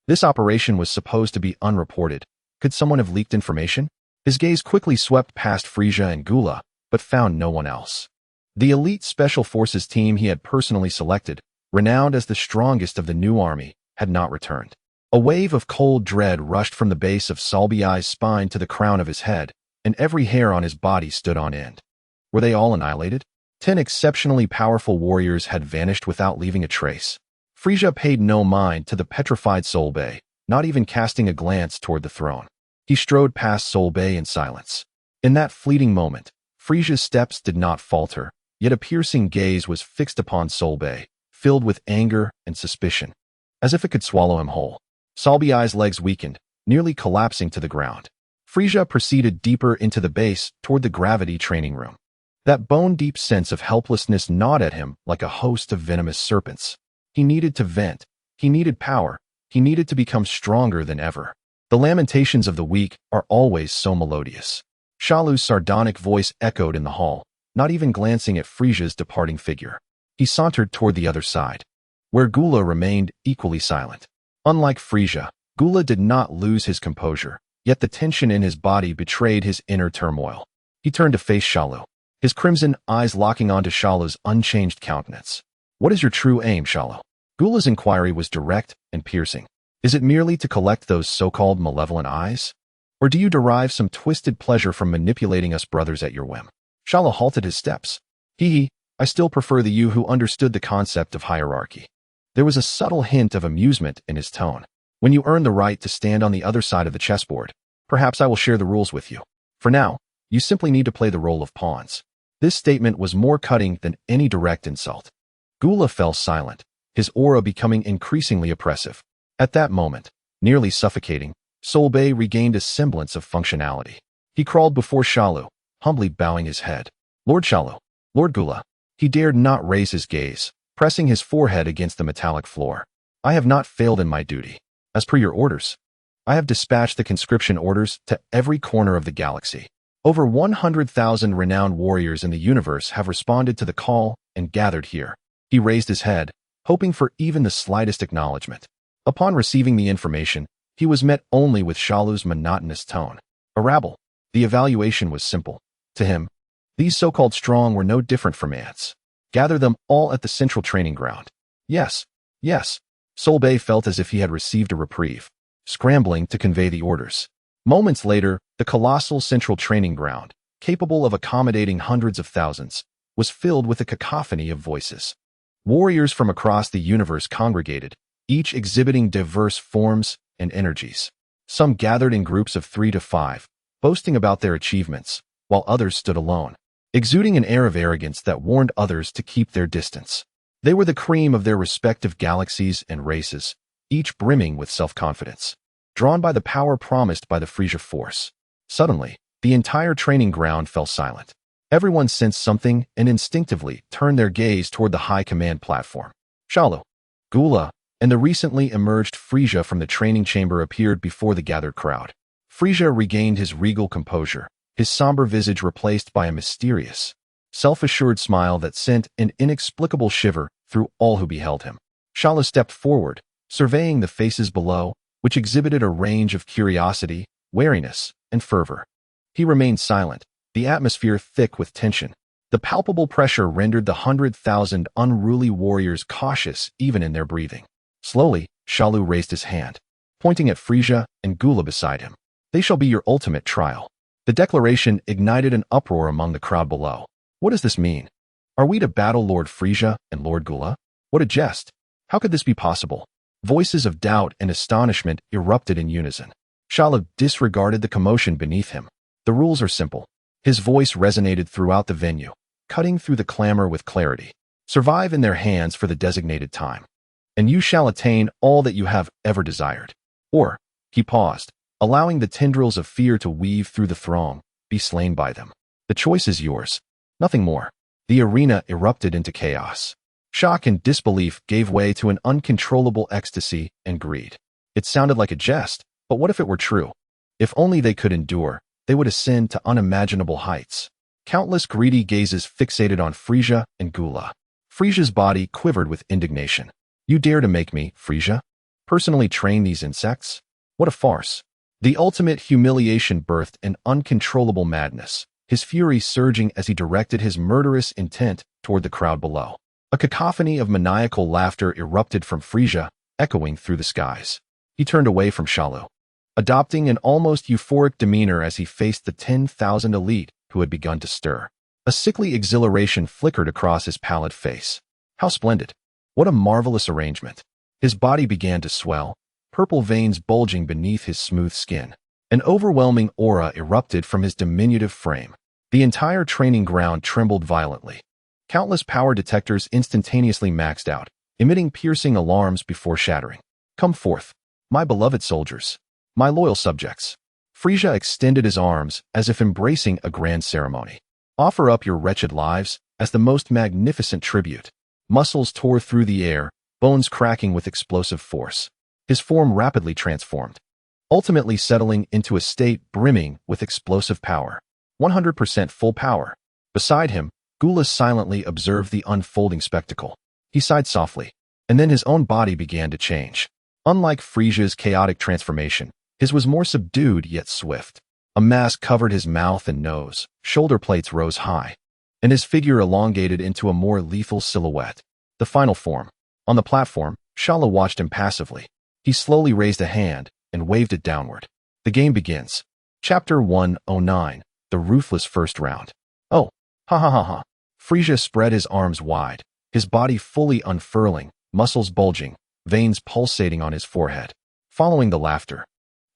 This operation was supposed to be unreported. Could someone have leaked information? His gaze quickly swept past Frieza and Gula, but found no one else. The elite Special Forces team he had personally selected, renowned as the strongest of the new army, had not returned. A wave of cold dread rushed from the base of Salbiai's spine to the crown of his head, and every hair on his body stood on end. Were they all annihilated? 10 exceptionally powerful warriors had vanished without leaving a trace. Frieza paid no mind to the petrified Solbay, not even casting a glance toward the throne. He strode past Solbay in silence. In that fleeting moment, Frieza's steps did not falter, yet a piercing gaze was fixed upon Solbay, filled with anger and suspicion, as if it could swallow him whole. Salbiai's legs weakened, nearly collapsing to the ground. Frieza proceeded deeper into the base toward the gravity training room. That bone-deep sense of helplessness gnawed at him like a host of venomous serpents. He needed to vent. He needed power. He needed to become stronger than ever. The lamentations of the weak are always so melodious. Shalu's sardonic voice echoed in the hall, not even glancing at Frieza's departing figure. He sauntered toward the other side, where Gula remained equally silent. Unlike Frieza, Gula did not lose his composure, yet the tension in his body betrayed his inner turmoil. He turned to face Shalu, his crimson eyes locking onto Shalu's unchanged countenance. What is your true aim, Shalu? Gula's inquiry was direct and piercing. Is it merely to collect those so-called malevolent eyes? Or do you derive some twisted pleasure from manipulating us brothers at your whim? Shalu halted his steps. I still prefer the you who understood the concept of hierarchy. There was a subtle hint of amusement in his tone. When you earn the right to stand on the other side of the chessboard, perhaps I will share the rules with you. For now, you simply need to play the role of pawns. This statement was more cutting than any direct insult. Gula fell silent, his aura becoming increasingly oppressive. At that moment, nearly suffocating, Solbay regained a semblance of functionality. He crawled before Shalu, humbly bowing his head. Lord Shalu, Lord Gula. He dared not raise his gaze, pressing his forehead against the metallic floor. I have not failed in my duty. As per your orders, I have dispatched the conscription orders to every corner of the galaxy. Over 100,000 renowned warriors in the universe have responded to the call and gathered here. He raised his head, hoping for even the slightest acknowledgement. Upon receiving the information, he was met only with Shalu's monotonous tone. A rabble. The evaluation was simple. To him, these so-called strong were no different from ants. Gather them all at the central training ground. Yes. Solbay felt as if he had received a reprieve, scrambling to convey the orders. Moments later, the colossal central training ground, capable of accommodating hundreds of thousands, was filled with a cacophony of voices. Warriors from across the universe congregated, each exhibiting diverse forms and energies. Some gathered in groups of 3 to 5, boasting about their achievements, while others stood alone, exuding an air of arrogance that warned others to keep their distance. They were the cream of their respective galaxies and races, each brimming with self-confidence, drawn by the power promised by the Frieza Force. Suddenly, the entire training ground fell silent. Everyone sensed something and instinctively turned their gaze toward the high command platform. Shalu, Gula, and the recently emerged Frieza from the training chamber appeared before the gathered crowd. Frieza regained his regal composure, his somber visage replaced by a mysterious, self-assured smile that sent an inexplicable shiver through all who beheld him. Shalu stepped forward, surveying the faces below, which exhibited a range of curiosity, wariness, and fervor. He remained silent, the atmosphere thick with tension. The palpable pressure rendered the 100,000 unruly warriors cautious even in their breathing. Slowly, Shalu raised his hand, pointing at Frieza and Gula beside him. They shall be your ultimate trial. The declaration ignited an uproar among the crowd below. What does this mean? Are we to battle Lord Frieza and Lord Gula? What a jest! How could this be possible? Voices of doubt and astonishment erupted in unison. Shalu disregarded the commotion beneath him. The rules are simple. His voice resonated throughout the venue, cutting through the clamor with clarity. Survive in their hands for the designated time, and you shall attain all that you have ever desired. Or, he paused, allowing the tendrils of fear to weave through the throng, be slain by them. The choice is yours. Nothing more. The arena erupted into chaos. Shock and disbelief gave way to an uncontrollable ecstasy and greed. It sounded like a jest, but what if it were true? If only they could endure, they would ascend to unimaginable heights. Countless greedy gazes fixated on Frieza and Gula. Frieza's body quivered with indignation. You dare to make me, Frieza, personally train these insects? What a farce. The ultimate humiliation birthed an uncontrollable madness, his fury surging as he directed his murderous intent toward the crowd below. A cacophony of maniacal laughter erupted from Frieza, echoing through the skies. He turned away from Shalu, adopting an almost euphoric demeanor as he faced the 10,000 elite who had begun to stir. A sickly exhilaration flickered across his pallid face. How splendid! What a marvelous arrangement! His body began to swell, purple veins bulging beneath his smooth skin. An overwhelming aura erupted from his diminutive frame. The entire training ground trembled violently. Countless power detectors instantaneously maxed out, emitting piercing alarms before shattering. Come forth, my beloved soldiers, my loyal subjects. Frieza extended his arms as if embracing a grand ceremony. Offer up your wretched lives as the most magnificent tribute. Muscles tore through the air, bones cracking with explosive force. His form rapidly transformed, ultimately settling into a state brimming with explosive power. 100% full power. Beside him, Gula silently observed the unfolding spectacle. He sighed softly, and then his own body began to change. Unlike Frieza's chaotic transformation, his was more subdued yet swift. A mask covered his mouth and nose, shoulder plates rose high, and his figure elongated into a more lethal silhouette. The final form. On the platform, Shalu watched impassively. He slowly raised a hand and waved it downward. The game begins. Chapter 109, The Ruthless First Round. Oh, ha ha ha ha. Frieza spread his arms wide, his body fully unfurling, muscles bulging, veins pulsating on his forehead. Following the laughter,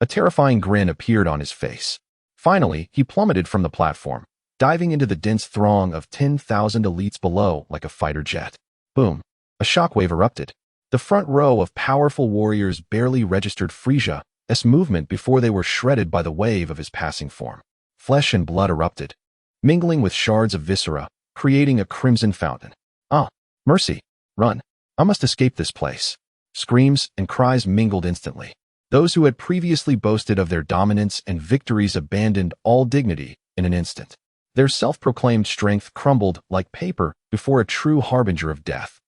a terrifying grin appeared on his face. Finally, he plummeted from the platform, diving into the dense throng of 10,000 elites below like a fighter jet. Boom. A shockwave erupted. The front row of powerful warriors barely registered Frieza's movement before they were shredded by the wave of his passing form. Flesh and blood erupted, mingling with shards of viscera, creating a crimson fountain. Ah, mercy! Run! I must escape this place. Screams and cries mingled instantly. Those who had previously boasted of their dominance and victories abandoned all dignity in an instant. Their self-proclaimed strength crumbled like paper before a true harbinger of death.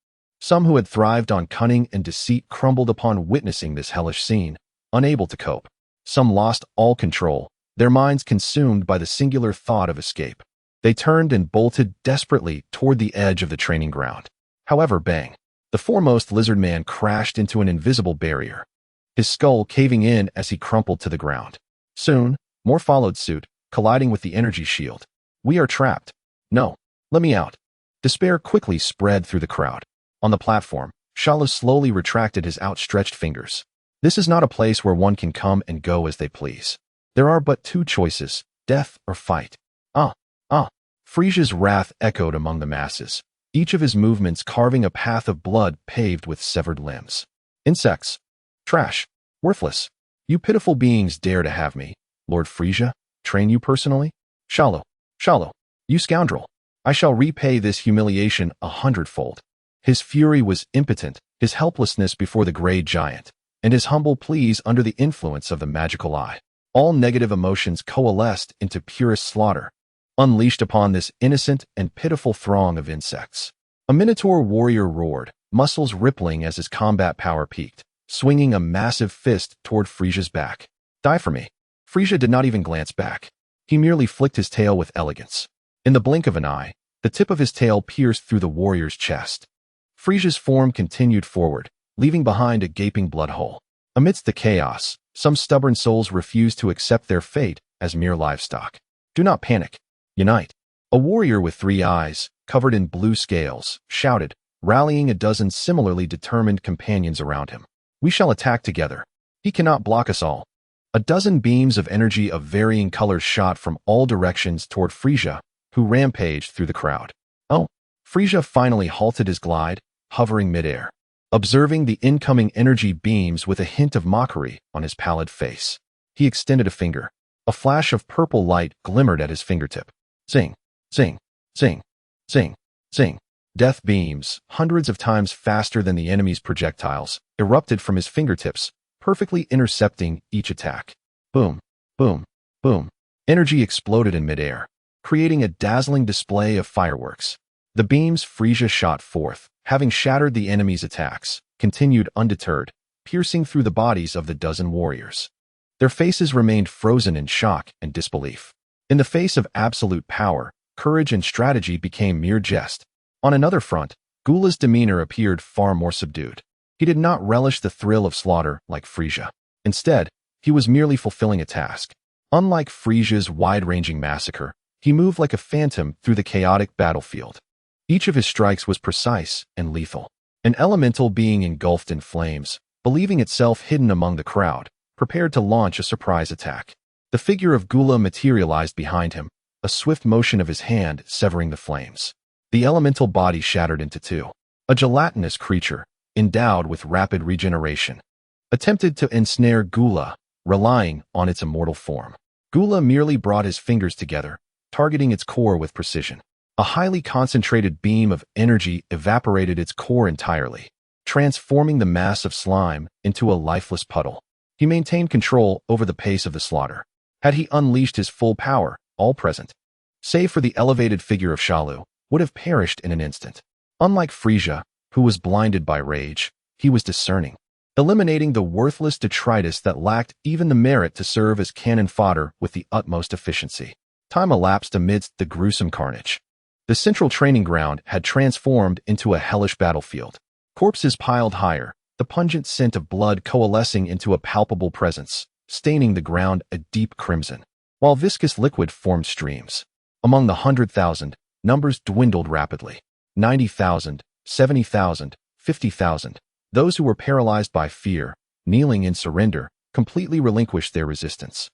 Some who had thrived on cunning and deceit crumbled upon witnessing this hellish scene, unable to cope. Some lost all control, their minds consumed by the singular thought of escape. They turned and bolted desperately toward the edge of the training ground. However, bang! The foremost lizard man crashed into an invisible barrier, his skull caving in as he crumpled to the ground. Soon, more followed suit, colliding with the energy shield. We are trapped. No, let me out. Despair quickly spread through the crowd. On the platform, Shalus slowly retracted his outstretched fingers. This is not a place where one can come and go as they please. There are but two choices, death or fight. Ah. Frieza's wrath echoed among the masses, each of his movements carving a path of blood paved with severed limbs. Insects. Trash. Worthless. You pitiful beings dare to have me, Lord Frieza, train you personally? Shalu. You scoundrel. I shall repay this humiliation 100-fold. His fury was impotent, his helplessness before the grey giant, and his humble pleas under the influence of the magical eye. All negative emotions coalesced into purest slaughter, unleashed upon this innocent and pitiful throng of insects. A Minotaur warrior roared, muscles rippling as his combat power peaked. swinging a massive fist toward Frieza's back. Die for me. Frieza did not even glance back. He merely flicked his tail with elegance. In the blink of an eye, the tip of his tail pierced through the warrior's chest. Frieza's form continued forward, leaving behind a gaping blood hole. Amidst the chaos, some stubborn souls refused to accept their fate as mere livestock. Do not panic. Unite. A warrior with 3 eyes, covered in blue scales, shouted, rallying a dozen similarly determined companions around him. We shall attack together. He cannot block us all. A dozen beams of energy of varying colors shot from all directions toward Frieza, who rampaged through the crowd. Oh! Frieza finally halted his glide, hovering midair, observing the incoming energy beams with a hint of mockery on his pallid face. He extended a finger. A flash of purple light glimmered at his fingertip. Zing! Zing! Zing! Zing! Zing! Death beams, hundreds of times faster than the enemy's projectiles, erupted from his fingertips, perfectly intercepting each attack. Boom! Boom! Boom! Energy exploded in midair, creating a dazzling display of fireworks. The beams Frieza shot forth, having shattered the enemy's attacks, continued undeterred, piercing through the bodies of the dozen warriors. Their faces remained frozen in shock and disbelief. In the face of absolute power, courage and strategy became mere jest. On another front, Gula's demeanor appeared far more subdued. He did not relish the thrill of slaughter like Frieza. Instead, he was merely fulfilling a task. Unlike Frieza's wide-ranging massacre, he moved like a phantom through the chaotic battlefield. Each of his strikes was precise and lethal. An elemental being engulfed in flames, believing itself hidden among the crowd, prepared to launch a surprise attack. The figure of Gula materialized behind him, a swift motion of his hand severing the flames. The elemental body shattered into 2. A gelatinous creature, endowed with rapid regeneration, attempted to ensnare Gula, relying on its immortal form. Gula merely brought his fingers together, targeting its core with precision. A highly concentrated beam of energy evaporated its core entirely, transforming the mass of slime into a lifeless puddle. He maintained control over the pace of the slaughter. Had he unleashed his full power, all present, save for the elevated figure of Shalu, would have perished in an instant. Unlike Frieza, who was blinded by rage, he was discerning, eliminating the worthless detritus that lacked even the merit to serve as cannon fodder with the utmost efficiency. Time elapsed amidst the gruesome carnage. The central training ground had transformed into a hellish battlefield. Corpses piled higher, the pungent scent of blood coalescing into a palpable presence, staining the ground a deep crimson, while viscous liquid formed streams. Among the 100,000, numbers dwindled rapidly. 90,000, 70,000, 50,000. Those who were paralyzed by fear, kneeling in surrender, completely relinquished their resistance,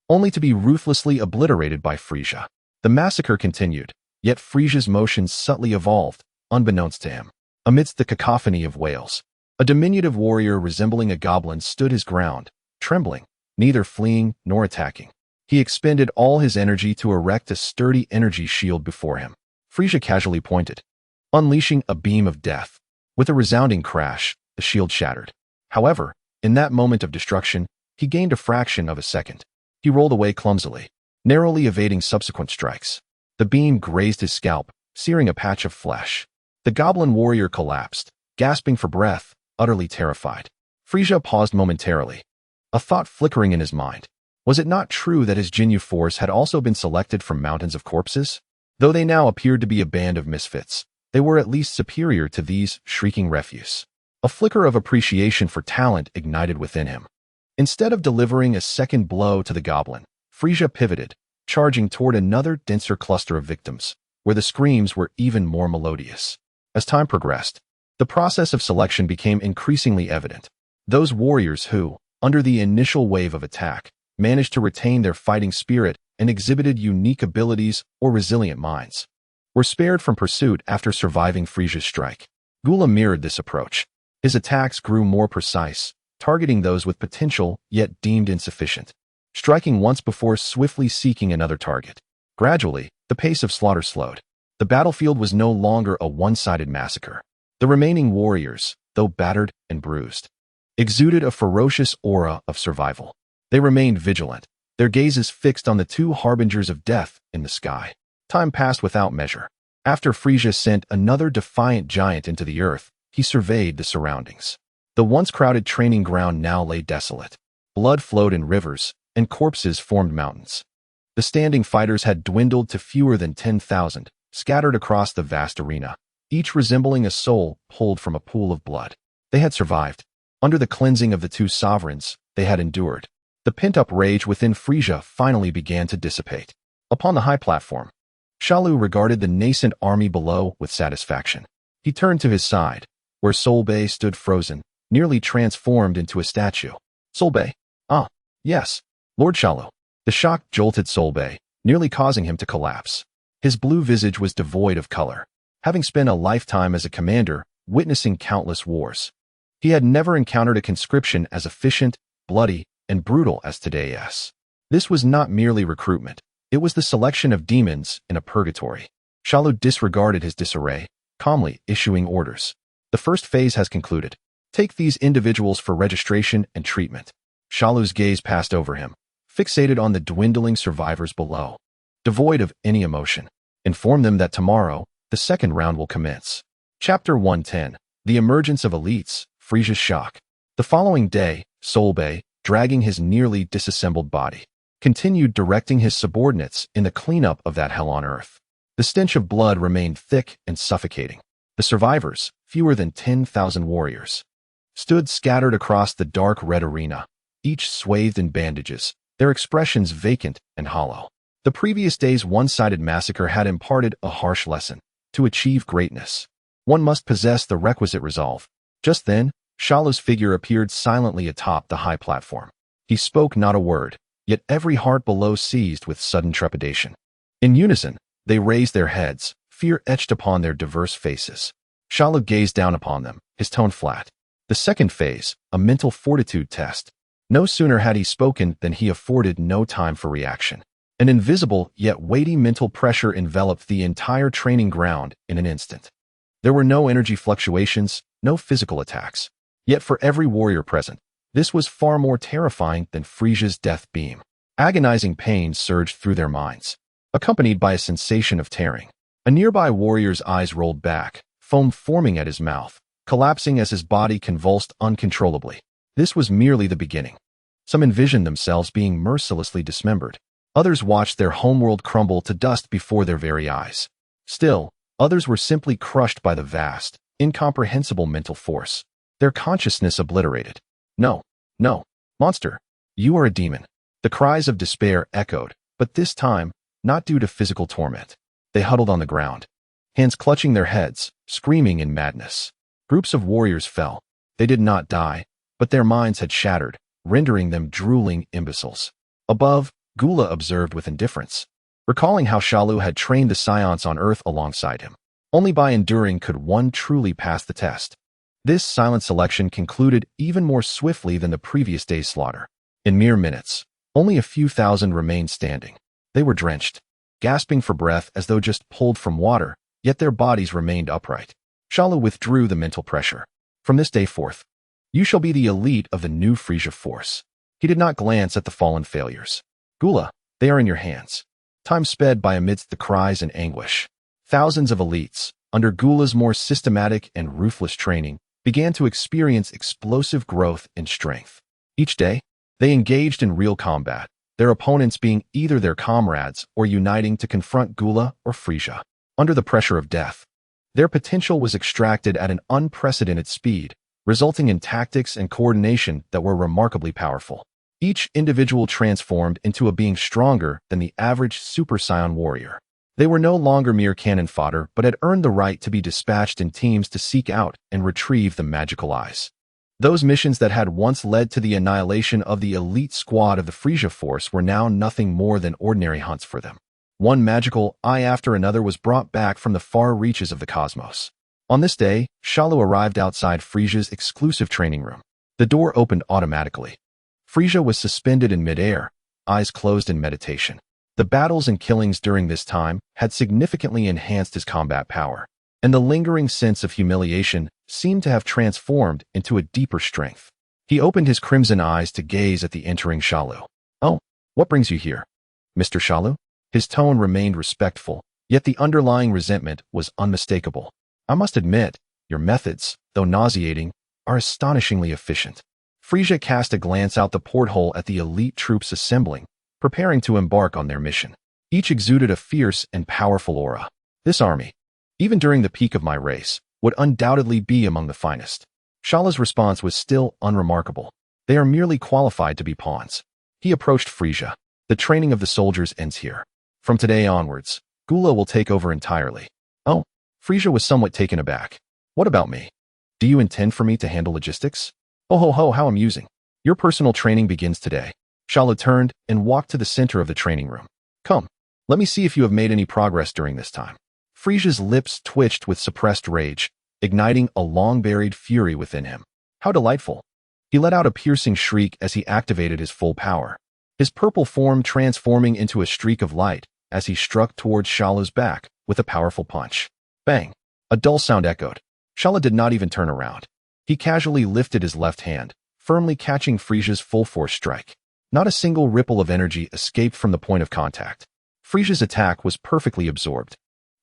only to be ruthlessly obliterated by Frieza. The massacre continued, yet Frieza's motions subtly evolved, unbeknownst to him. Amidst the cacophony of wails, a diminutive warrior resembling a goblin stood his ground, trembling, neither fleeing nor attacking. He expended all his energy to erect a sturdy energy shield before him. Frieza casually pointed, unleashing a beam of death. With a resounding crash, the shield shattered. However, in that moment of destruction, he gained a fraction of a second. He rolled away clumsily, narrowly evading subsequent strikes. The beam grazed his scalp, searing a patch of flesh. The goblin warrior collapsed, gasping for breath, utterly terrified. Frieza paused momentarily, a thought flickering in his mind. Was it not true that his Jinyu force had also been selected from mountains of corpses? Though they now appeared to be a band of misfits, they were at least superior to these shrieking refuse. A flicker of appreciation for talent ignited within him. Instead of delivering a second blow to the goblin, Frieza pivoted, charging toward another denser cluster of victims, where the screams were even more melodious. As time progressed, the process of selection became increasingly evident. Those warriors who, under the initial wave of attack, managed to retain their fighting spirit and exhibited unique abilities or resilient minds, were spared from pursuit after surviving Frieza's strike. Gula mirrored this approach. His attacks grew more precise, targeting those with potential yet deemed insufficient, striking once before swiftly seeking another target. Gradually, the pace of slaughter slowed. The battlefield was no longer a one-sided massacre. The remaining warriors, though battered and bruised, exuded a ferocious aura of survival. They remained vigilant, their gazes fixed on the 2 harbingers of death in the sky. Time passed without measure. After Frieza sent another defiant giant into the earth, he surveyed the surroundings. The once crowded training ground now lay desolate. Blood flowed in rivers, and corpses formed mountains. The standing fighters had dwindled to fewer than 10,000, scattered across the vast arena, each resembling a soul pulled from a pool of blood. They had survived. Under the cleansing of the two sovereigns, they had endured. The pent-up rage within Frieza finally began to dissipate. Upon the high platform, Shalu regarded the nascent army below with satisfaction. He turned to his side, where Solbay stood frozen, nearly transformed into a statue. Solbay? Ah, yes, Lord Shalu. The shock jolted Solbay, nearly causing him to collapse. His blue visage was devoid of color. Having spent a lifetime as a commander, witnessing countless wars, he had never encountered a conscription as efficient, bloody, and brutal as today's. This was not merely recruitment. It was the selection of demons in a purgatory. Shalu disregarded his disarray, calmly issuing orders. The first phase has concluded. Take these individuals for registration and treatment. Shalu's gaze passed over him, fixated on the dwindling survivors below. Devoid of any emotion, inform them that tomorrow, the second round will commence. Chapter 110. The Emergence of Elites, Frieza's Shock. The following day, Solbay, dragging his nearly disassembled body, continued directing his subordinates in the cleanup of that hell on earth. The stench of blood remained thick and suffocating. The survivors, fewer than 10,000 warriors, stood scattered across the dark red arena, each swathed in bandages, their expressions vacant and hollow. The previous day's one-sided massacre had imparted a harsh lesson. To achieve greatness, one must possess the requisite resolve. Just then, Shalu's figure appeared silently atop the high platform. He spoke not a word, yet every heart below seized with sudden trepidation. In unison, they raised their heads, fear etched upon their diverse faces. Shalu gazed down upon them, his tone flat. The second phase, a mental fortitude test. No sooner had he spoken than he afforded no time for reaction. An invisible yet weighty mental pressure enveloped the entire training ground in an instant. There were no energy fluctuations, no physical attacks. Yet for every warrior present, this was far more terrifying than Frieza's death beam. Agonizing pain surged through their minds, accompanied by a sensation of tearing. A nearby warrior's eyes rolled back, foam forming at his mouth, collapsing as his body convulsed uncontrollably. This was merely the beginning. Some envisioned themselves being mercilessly dismembered. Others watched their homeworld crumble to dust before their very eyes. Still, others were simply crushed by the vast, incomprehensible mental force, their consciousness obliterated. No, no, monster, you are a demon. The cries of despair echoed, but this time, not due to physical torment. They huddled on the ground, hands clutching their heads, screaming in madness. Groups of warriors fell. They did not die, but their minds had shattered, rendering them drooling imbeciles. Above, Gula observed with indifference, recalling how Shalu had trained the Saiyans on Earth alongside him. Only by enduring could one truly pass the test. This silent selection concluded even more swiftly than the previous day's slaughter. In mere minutes, only a few thousand remained standing. They were drenched, gasping for breath as though just pulled from water, yet their bodies remained upright. Shalu withdrew the mental pressure. From this day forth, you shall be the elite of the new Frieza force. He did not glance at the fallen failures. Gula, they are in your hands. Time sped by amidst the cries and anguish. Thousands of elites, under Gula's more systematic and ruthless training, began to experience explosive growth in strength. Each day, they engaged in real combat, their opponents being either their comrades or uniting to confront Gula or Frieza. Under the pressure of death, their potential was extracted at an unprecedented speed, resulting in tactics and coordination that were remarkably powerful. Each individual transformed into a being stronger than the average Super Saiyan warrior. They were no longer mere cannon fodder, but had earned the right to be dispatched in teams to seek out and retrieve the magical eyes. Those missions that had once led to the annihilation of the elite squad of the Frieza force were now nothing more than ordinary hunts for them. One magical eye after another was brought back from the far reaches of the cosmos. On this day, Shalu arrived outside Frieza's exclusive training room. The door opened automatically. Frieza was suspended in midair, eyes closed in meditation. The battles and killings during this time had significantly enhanced his combat power, and the lingering sense of humiliation seemed to have transformed into a deeper strength. He opened his crimson eyes to gaze at the entering Shalu. Oh, what brings you here, Mr. Shalu? His tone remained respectful, yet the underlying resentment was unmistakable. I must admit, your methods, though nauseating, are astonishingly efficient. Frieza cast a glance out the porthole at the elite troops assembling, preparing to embark on their mission. Each exuded a fierce and powerful aura. This army, even during the peak of my race, would undoubtedly be among the finest. Shalu's response was still unremarkable. They are merely qualified to be pawns. He approached Frieza. The training of the soldiers ends here. From today onwards, Gula will take over entirely. Oh, Frieza was somewhat taken aback. What about me? Do you intend for me to handle logistics? Oh ho ho, how amusing. Your personal training begins today. Shalu turned and walked to the center of the training room. Come, let me see if you have made any progress during this time. Frieza's lips twitched with suppressed rage, igniting a long-buried fury within him. How delightful. He let out a piercing shriek as he activated his full power, his purple form transforming into a streak of light as he struck towards Shalu's back with a powerful punch. Bang! A dull sound echoed. Shalu did not even turn around. He casually lifted his left hand, firmly catching Frieza's full-force strike. Not a single ripple of energy escaped from the point of contact. Frieza's attack was perfectly absorbed.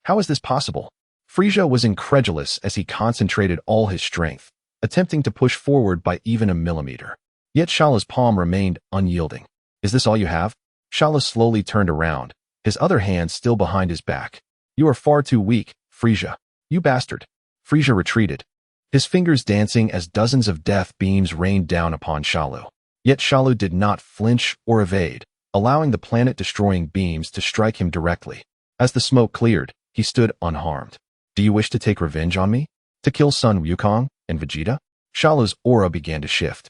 How is this possible? Frieza was incredulous as he concentrated all his strength, attempting to push forward by even a millimeter. Yet Shalu's palm remained unyielding. Is this all you have? Shalu slowly turned around, his other hand still behind his back. You are far too weak, Frieza. You bastard. Frieza retreated, his fingers dancing as dozens of death beams rained down upon Shalu. Yet Shalu did not flinch or evade, allowing the planet-destroying beams to strike him directly. As the smoke cleared, he stood unharmed. Do you wish to take revenge on me? To kill Sun Wukong and Vegeta? Shalu's aura began to shift,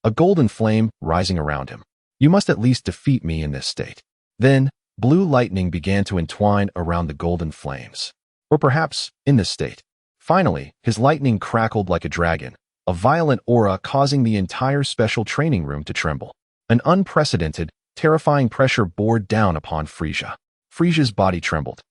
a golden flame rising around him. You must at least defeat me in this state. Then, blue lightning began to entwine around the golden flames. Or perhaps, in this state. Finally, his lightning crackled like a dragon, a violent aura causing the entire special training room to tremble. An unprecedented, terrifying pressure bore down upon Frieza. Frieza's body trembled,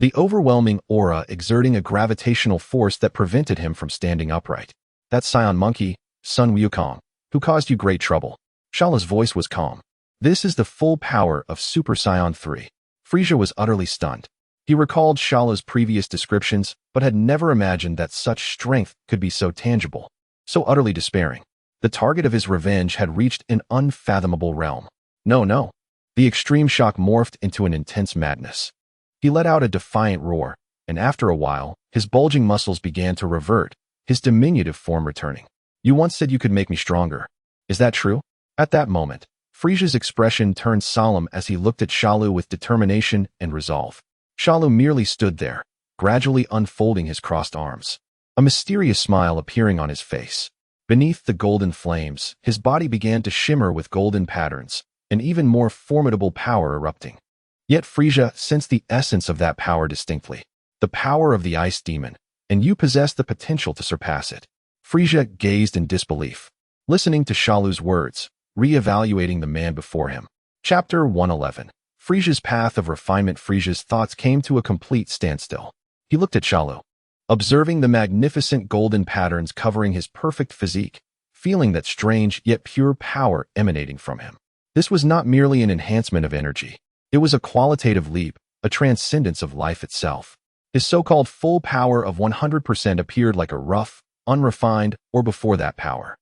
the overwhelming aura exerting a gravitational force that prevented him from standing upright. That Saiyan monkey, Sun Wukong, who caused you great trouble. Shalu's voice was calm. This is the full power of Super Saiyan 3. Frieza was utterly stunned. He recalled Shalu's previous descriptions, but had never imagined that such strength could be so tangible, so utterly despairing. The target of his revenge had reached an unfathomable realm. No. The extreme shock morphed into an intense madness. He let out a defiant roar, and after a while, his bulging muscles began to revert, his diminutive form returning. You once said you could make me stronger. Is that true? At that moment, Frieza's expression turned solemn as he looked at Shalu with determination and resolve. Shalu merely stood there, gradually unfolding his crossed arms, a mysterious smile appearing on his face. Beneath the golden flames, his body began to shimmer with golden patterns, an even more formidable power erupting. Yet Frieza sensed the essence of that power distinctly, the power of the ice demon, and you possess the potential to surpass it. Frieza gazed in disbelief, listening to Shalu's words, re-evaluating the man before him. Chapter 111. Frieza's path of refinement. Frieza's thoughts came to a complete standstill. He looked at Shalu, observing the magnificent golden patterns covering his perfect physique, feeling that strange yet pure power emanating from him. This was not merely an enhancement of energy. It was a qualitative leap, a transcendence of life itself. His so-called full power of 100% appeared like a rough, unrefined, or before that power,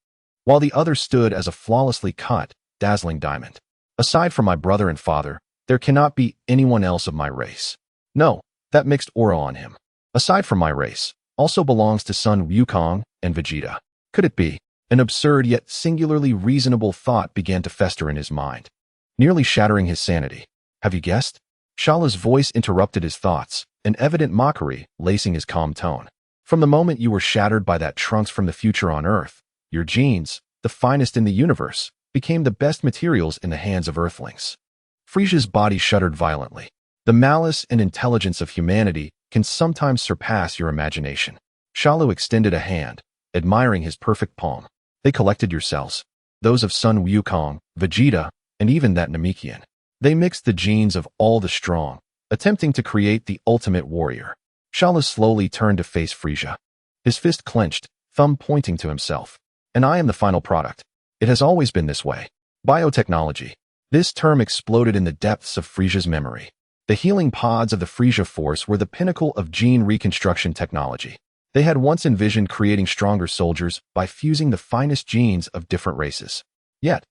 while the other stood as a flawlessly cut, dazzling diamond. Aside from my brother and father, there cannot be anyone else of my race. No, that mixed aura on him, aside from my race, also belongs to Sun Wukong and Vegeta. Could it be? An absurd yet singularly reasonable thought began to fester in his mind, nearly shattering his sanity. Have you guessed? Shalu's voice interrupted his thoughts, an evident mockery lacing his calm tone. From the moment you were shattered by that Trunks from the future on Earth, your genes, the finest in the universe, became the best materials in the hands of Earthlings. Frieza's body shuddered violently. The malice and intelligence of humanity can sometimes surpass your imagination. Shalu extended a hand, admiring his perfect palm. They collected your cells, those of Sun Wukong, Vegeta, and even that Namekian. They mixed the genes of all the strong, attempting to create the ultimate warrior. Shalu slowly turned to face Frieza, his fist clenched, thumb pointing to himself. And I am the final product. It has always been this way. Biotechnology. This term exploded in the depths of Frieza's memory. The healing pods of the Frieza Force were the pinnacle of gene reconstruction technology. They had once envisioned creating stronger soldiers by fusing the finest genes of different races. Yet,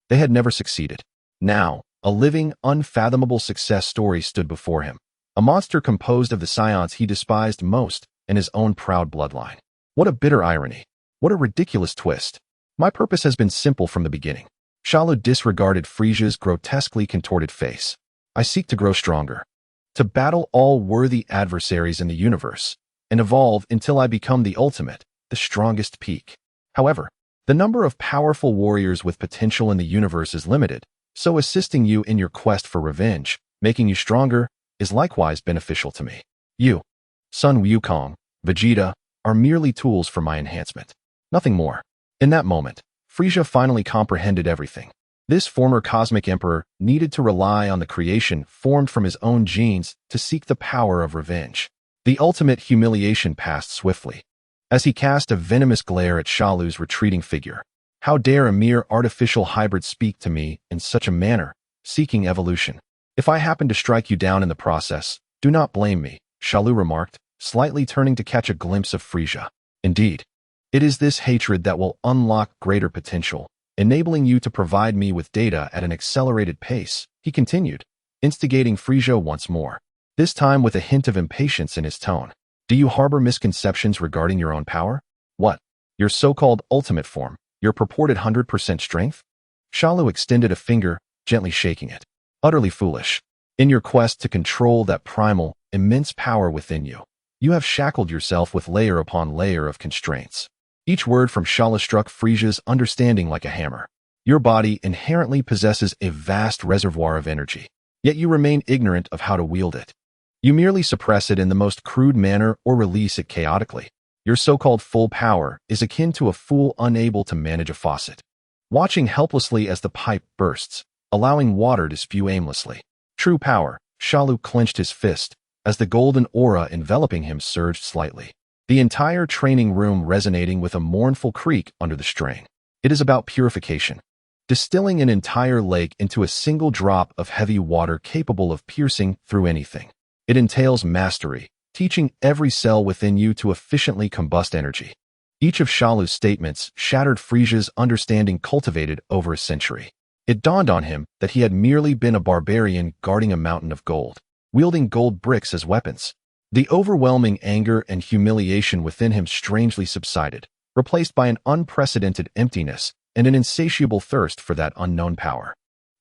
they had never succeeded. Now, a living, unfathomable success story stood before him. A monster composed of the Saiyans he despised most and his own proud bloodline. What a bitter irony. What a ridiculous twist. My purpose has been simple from the beginning. Shalu disregarded Frieza's grotesquely contorted face. I seek to grow stronger. To battle all worthy adversaries in the universe, and evolve until I become the ultimate, the strongest peak. However, the number of powerful warriors with potential in the universe is limited, so assisting you in your quest for revenge, making you stronger, is likewise beneficial to me. You, Sun Wukong, Vegeta, are merely tools for my enhancement. Nothing more. In that moment, Frieza finally comprehended everything. This former cosmic emperor needed to rely on the creation formed from his own genes to seek the power of revenge. The ultimate humiliation passed swiftly, as he cast a venomous glare at Shalu's retreating figure. How dare a mere artificial hybrid speak to me in such a manner, seeking evolution? If I happen to strike you down in the process, do not blame me, Shalu remarked, slightly turning to catch a glimpse of Frieza. Indeed, it is this hatred that will unlock greater potential, enabling you to provide me with data at an accelerated pace, he continued, instigating Frieza once more, this time with a hint of impatience in his tone. Do you harbor misconceptions regarding your own power? What? Your so-called ultimate form, your purported 100% strength? Shalu extended a finger, gently shaking it. Utterly foolish. In your quest to control that primal, immense power within you, you have shackled yourself with layer upon layer of constraints. Each word from Shalu struck Frieza's understanding like a hammer. Your body inherently possesses a vast reservoir of energy, yet you remain ignorant of how to wield it. You merely suppress it in the most crude manner or release it chaotically. Your so-called full power is akin to a fool unable to manage a faucet, watching helplessly as the pipe bursts, allowing water to spew aimlessly. True power, Shalu clenched his fist, as the golden aura enveloping him surged slightly, the entire training room resonating with a mournful creak under the strain. It is about purification. Distilling an entire lake into a single drop of heavy water capable of piercing through anything. It entails mastery, teaching every cell within you to efficiently combust energy. Each of Shalu's statements shattered Frieza's understanding cultivated over a century. It dawned on him that he had merely been a barbarian guarding a mountain of gold, wielding gold bricks as weapons. The overwhelming anger and humiliation within him strangely subsided, replaced by an unprecedented emptiness and an insatiable thirst for that unknown power.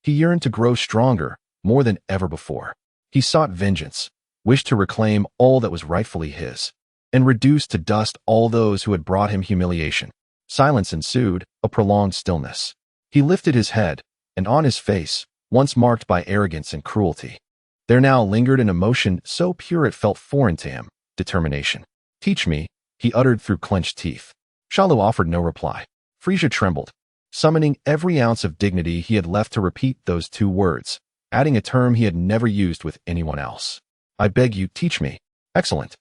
He yearned to grow stronger, more than ever before. He sought vengeance, wished to reclaim all that was rightfully his, and reduce to dust all those who had brought him humiliation. Silence ensued, a prolonged stillness. He lifted his head, and on his face, once marked by arrogance and cruelty, there now lingered an emotion so pure it felt foreign to him, determination. Teach me, he uttered through clenched teeth. Shalu offered no reply. Frieza trembled, summoning every ounce of dignity he had left to repeat those two words, adding a term he had never used with anyone else. I beg you, teach me. Excellent.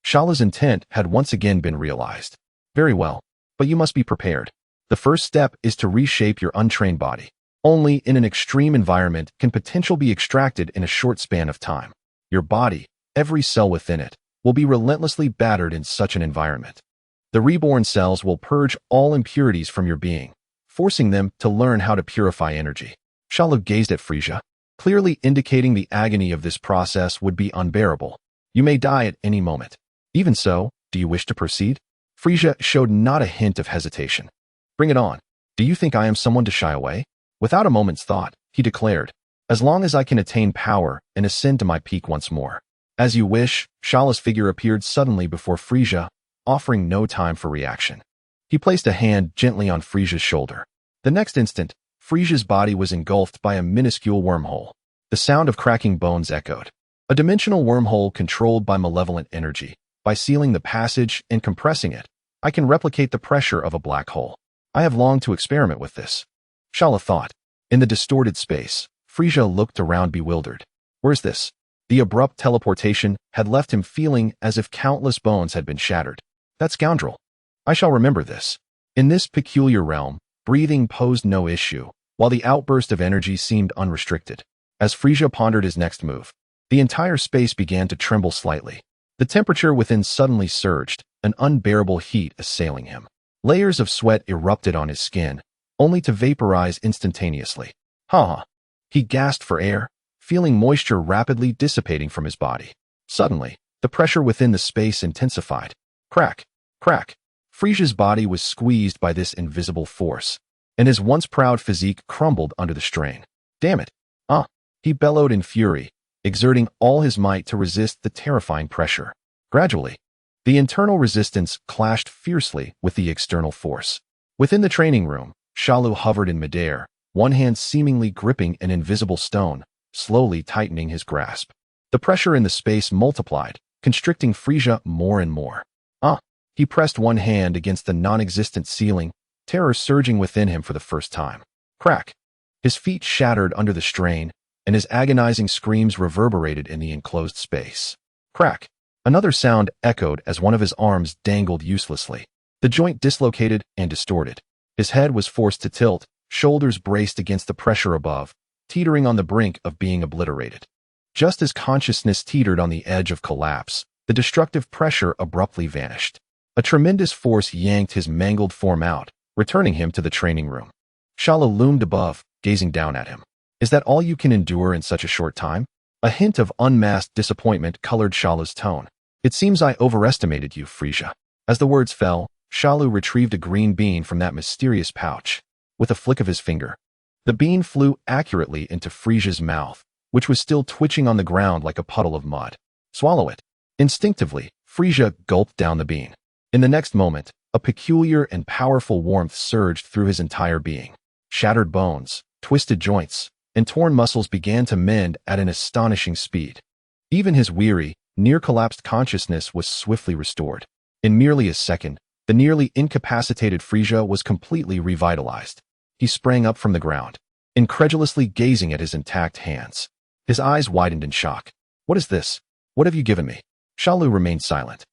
Shalu's intent had once again been realized. Very well, but you must be prepared. The first step is to reshape your untrained body. Only in an extreme environment can potential be extracted in a short span of time. Your body, every cell within it, will be relentlessly battered in such an environment. The reborn cells will purge all impurities from your being, forcing them to learn how to purify energy. Shalu gazed at Frieza, clearly indicating the agony of this process would be unbearable. You may die at any moment. Even so, do you wish to proceed? Frieza showed not a hint of hesitation. Bring it on. Do you think I am someone to shy away? Without a moment's thought, he declared, as long as I can attain power and ascend to my peak once more. As you wish, Shalu's figure appeared suddenly before Frieza, offering no time for reaction. He placed a hand gently on Frieza's shoulder. The next instant, Frieza's body was engulfed by a minuscule wormhole. The sound of cracking bones echoed. A dimensional wormhole controlled by malevolent energy. By sealing the passage and compressing it, I can replicate the pressure of a black hole. I have longed to experiment with this. Shalu thought. In the distorted space, Frieza looked around bewildered. Where's this? The abrupt teleportation had left him feeling as if countless bones had been shattered. That scoundrel. I shall remember this. In this peculiar realm, breathing posed no issue, while the outburst of energy seemed unrestricted. As Frieza pondered his next move, the entire space began to tremble slightly. The temperature within suddenly surged, an unbearable heat assailing him. Layers of sweat erupted on his skin, only to vaporize instantaneously. Ha! He gasped for air, feeling moisture rapidly dissipating from his body. Suddenly, the pressure within the space intensified. Crack! Crack! Frieza's body was squeezed by this invisible force, and his once proud physique crumbled under the strain. Damn it! He bellowed in fury, exerting all his might to resist the terrifying pressure. Gradually, the internal resistance clashed fiercely with the external force. Within the training room, Shalu hovered in midair, one hand seemingly gripping an invisible stone, slowly tightening his grasp. The pressure in the space multiplied, constricting Frieza more and more. He pressed one hand against the non-existent ceiling, terror surging within him for the first time. Crack! His feet shattered under the strain, and his agonizing screams reverberated in the enclosed space. Crack! Another sound echoed as one of his arms dangled uselessly. The joint dislocated and distorted. His head was forced to tilt, shoulders braced against the pressure above, teetering on the brink of being obliterated. Just as consciousness teetered on the edge of collapse, the destructive pressure abruptly vanished. A tremendous force yanked his mangled form out, returning him to the training room. Shalu loomed above, gazing down at him. Is that all you can endure in such a short time? A hint of unmasked disappointment colored Shalu's tone. It seems I overestimated you, Frieza. As the words fell, Shalu retrieved a green bean from that mysterious pouch. With a flick of his finger, the bean flew accurately into Frieza's mouth, which was still twitching on the ground like a puddle of mud. Swallow it. Instinctively, Frieza gulped down the bean. In the next moment, a peculiar and powerful warmth surged through his entire being. Shattered bones, twisted joints, and torn muscles began to mend at an astonishing speed. Even his weary, near-collapsed consciousness was swiftly restored. In merely a second, the nearly incapacitated Frieza was completely revitalized. He sprang up from the ground, incredulously gazing at his intact hands. His eyes widened in shock. What is this? What have you given me? Shalu remained silent,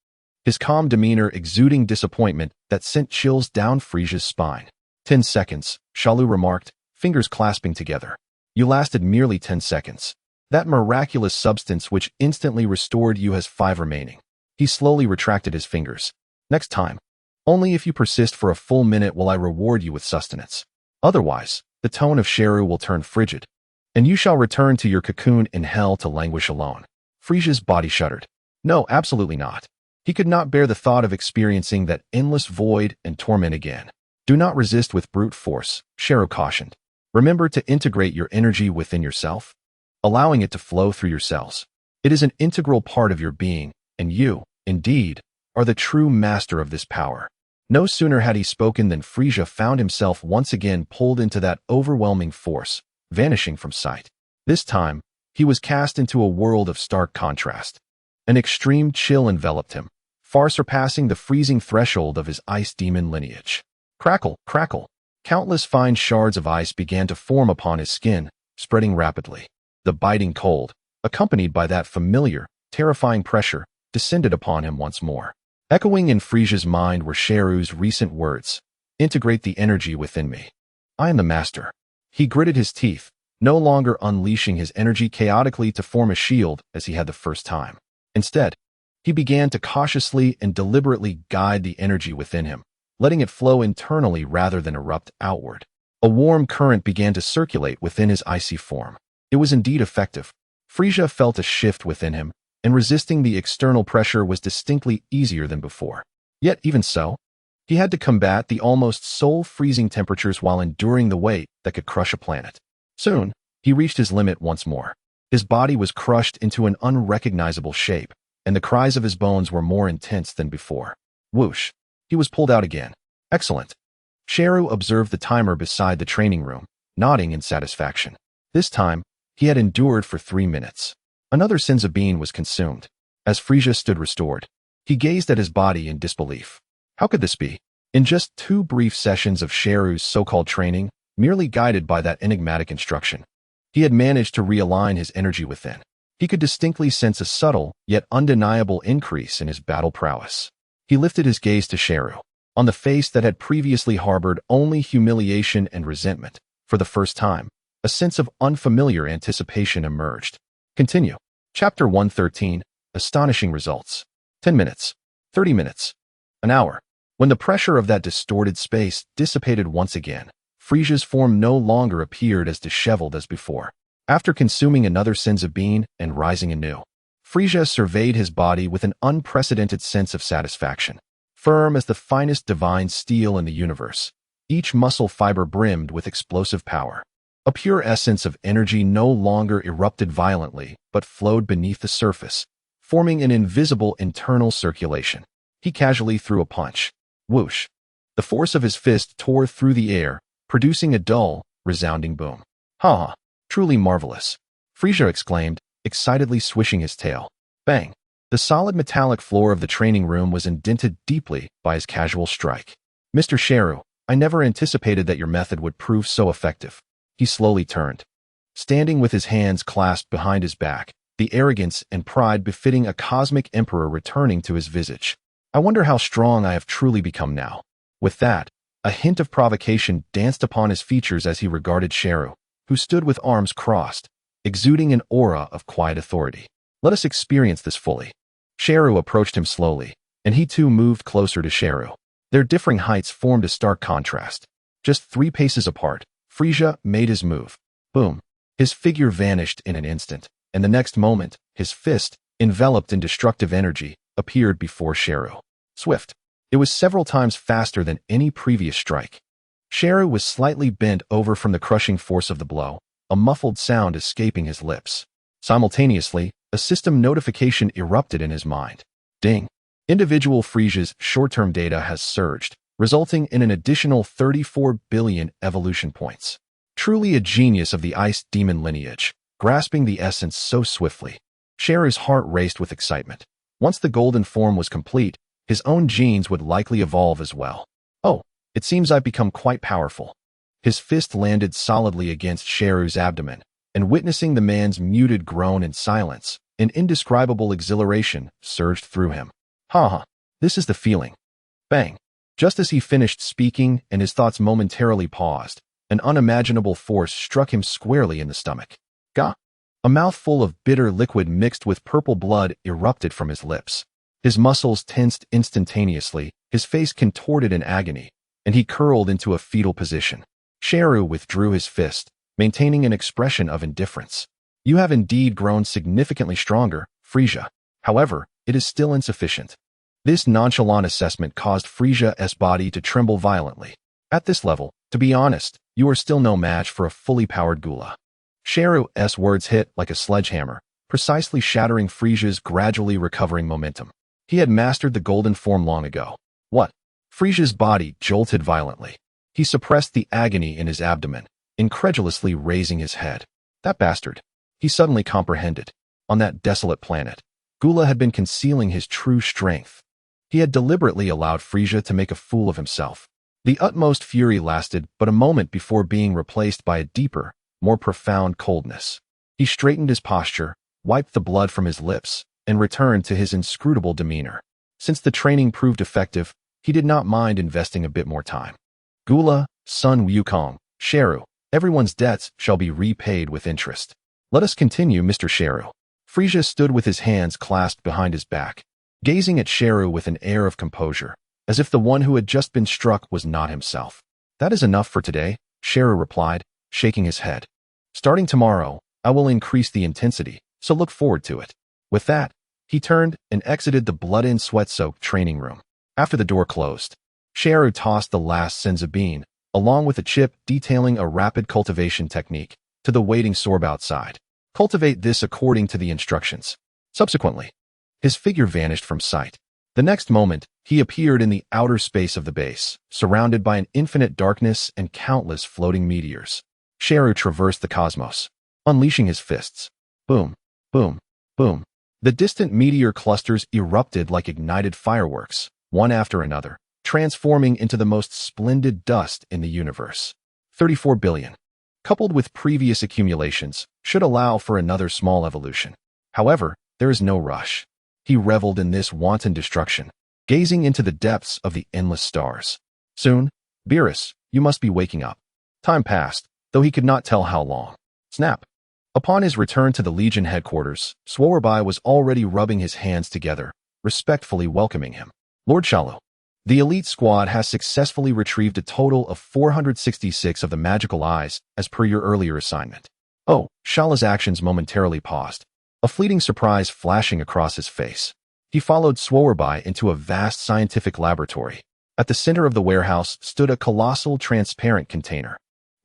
his calm demeanor exuding disappointment that sent chills down Frieza's spine. 10 seconds, Shalu remarked, fingers clasping together. You lasted merely 10 seconds. That miraculous substance which instantly restored you has 5 remaining. He slowly retracted his fingers. Next time. Only if you persist for a full minute will I reward you with sustenance. Otherwise, the tone of Gero will turn frigid, and you shall return to your cocoon in hell to languish alone. Frieza's body shuddered. No, absolutely not. He could not bear the thought of experiencing that endless void and torment again. Do not resist with brute force, Gero cautioned. Remember to integrate your energy within yourself, allowing it to flow through your cells. It is an integral part of your being, and you, indeed, are the true master of this power. No sooner had he spoken than Frieza found himself once again pulled into that overwhelming force, vanishing from sight. This time, he was cast into a world of stark contrast. An extreme chill enveloped him, far surpassing the freezing threshold of his ice demon lineage. Crackle, crackle. Countless fine shards of ice began to form upon his skin, spreading rapidly. The biting cold, accompanied by that familiar, terrifying pressure, descended upon him once more. Echoing in Frieza's mind were Gero's recent words, integrate the energy within me. I am the master. He gritted his teeth, no longer unleashing his energy chaotically to form a shield as he had the first time. Instead, he began to cautiously and deliberately guide the energy within him, letting it flow internally rather than erupt outward. A warm current began to circulate within his icy form. It was indeed effective. Frieza felt a shift within him, and resisting the external pressure was distinctly easier than before. Yet even so, he had to combat the almost soul-freezing temperatures while enduring the weight that could crush a planet. Soon, he reached his limit once more. His body was crushed into an unrecognizable shape, and the cries of his bones were more intense than before. Whoosh! He was pulled out again. Excellent. Gero observed the timer beside the training room, nodding in satisfaction. This time, he had endured for 3 minutes. Another Senzu bean was consumed. As Frieza stood restored, he gazed at his body in disbelief. How could this be? In just 2 brief sessions of Gero's so-called training, merely guided by that enigmatic instruction, he had managed to realign his energy within. He could distinctly sense a subtle, yet undeniable increase in his battle prowess. He lifted his gaze to Gero. On the face that had previously harbored only humiliation and resentment, for the first time, a sense of unfamiliar anticipation emerged. Continue. Chapter 113, Astonishing Results. 10 minutes. 30 minutes. An hour. When the pressure of that distorted space dissipated once again, Frieza's form no longer appeared as disheveled as before. After consuming another senzu bean and rising anew, Frieza surveyed his body with an unprecedented sense of satisfaction. Firm as the finest divine steel in the universe, each muscle fiber brimmed with explosive power. A pure essence of energy no longer erupted violently, but flowed beneath the surface, forming an invisible internal circulation. He casually threw a punch. Whoosh! The force of his fist tore through the air, producing a dull, resounding boom. Ha! Truly marvelous! Frieza exclaimed, excitedly swishing his tail. Bang! The solid metallic floor of the training room was indented deeply by his casual strike. Mr. Sharu, I never anticipated that your method would prove so effective. He slowly turned. Standing with his hands clasped behind his back, the arrogance and pride befitting a cosmic emperor returning to his visage. I wonder how strong I have truly become now. With that, a hint of provocation danced upon his features as he regarded Sharu, who stood with arms crossed, exuding an aura of quiet authority. Let us experience this fully. Sharu approached him slowly, and he too moved closer to Sharu. Their differing heights formed a stark contrast. Just 3 paces apart, Frieza made his move. Boom! His figure vanished in an instant, and the next moment, his fist, enveloped in destructive energy, appeared before Sharu. Swift. It was several times faster than any previous strike. Sharu was slightly bent over from the crushing force of the blow, a muffled sound escaping his lips. Simultaneously, a system notification erupted in his mind. Ding! Individual Frieza's short-term data has surged, resulting in an additional 34 billion evolution points. Truly a genius of the Ice Demon lineage, grasping the essence so swiftly. Sharu's heart raced with excitement. Once the golden form was complete, his own genes would likely evolve as well. Oh, it seems I've become quite powerful. His fist landed solidly against Sharu's abdomen, and witnessing the man's muted groan in silence, an indescribable exhilaration surged through him. Ha! This is the feeling. Bang! Just as he finished speaking and his thoughts momentarily paused, an unimaginable force struck him squarely in the stomach. Gah! A mouthful of bitter liquid mixed with purple blood erupted from his lips. His muscles tensed instantaneously, his face contorted in agony, and he curled into a fetal position. Sharu withdrew his fist, maintaining an expression of indifference. You have indeed grown significantly stronger, Frieza. However, it is still insufficient. This nonchalant assessment caused Frieza's body to tremble violently. At this level, to be honest, you are still no match for a fully powered Gula. Sharu's words hit like a sledgehammer, precisely shattering Frieza's gradually recovering momentum. He had mastered the golden form long ago. What? Frieza's body jolted violently. He suppressed the agony in his abdomen, incredulously raising his head. That bastard. He suddenly comprehended. On that desolate planet, Gula had been concealing his true strength. He had deliberately allowed Frieza to make a fool of himself. The utmost fury lasted but a moment before being replaced by a deeper, more profound coldness. He straightened his posture, wiped the blood from his lips, and returned to his inscrutable demeanor. Since the training proved effective, he did not mind investing a bit more time. Gula, Sun Wukong, Sharu, everyone's debts shall be repaid with interest. Let us continue, Mr. Sharu. Frieza stood with his hands clasped behind his back, gazing at Sharu with an air of composure, as if the one who had just been struck was not himself. That is enough for today, Sharu replied, shaking his head. Starting tomorrow, I will increase the intensity, so look forward to it. With that, he turned and exited the blood and sweat-soaked training room. After the door closed, Sharu tossed the last senzu bean, along with a chip detailing a rapid cultivation technique, to the waiting Sorb outside. Cultivate this according to the instructions. Subsequently, his figure vanished from sight. The next moment, he appeared in the outer space of the base, surrounded by an infinite darkness and countless floating meteors. Sharu traversed the cosmos, unleashing his fists. Boom, boom, boom. The distant meteor clusters erupted like ignited fireworks, one after another, transforming into the most splendid dust in the universe. 34 billion. Coupled with previous accumulations, should allow for another small evolution. However, there is no rush. He reveled in this wanton destruction, gazing into the depths of the endless stars. Soon, Beerus, you must be waking up. Time passed, though he could not tell how long. Snap. Upon his return to the Legion headquarters, Swarby was already rubbing his hands together, respectfully welcoming him. Lord Shalu. The elite squad has successfully retrieved a total of 466 of the magical eyes as per your earlier assignment. Oh, Shala's actions momentarily paused, a fleeting surprise flashing across his face. He followed Swarby into a vast scientific laboratory. At the center of the warehouse stood a colossal transparent container.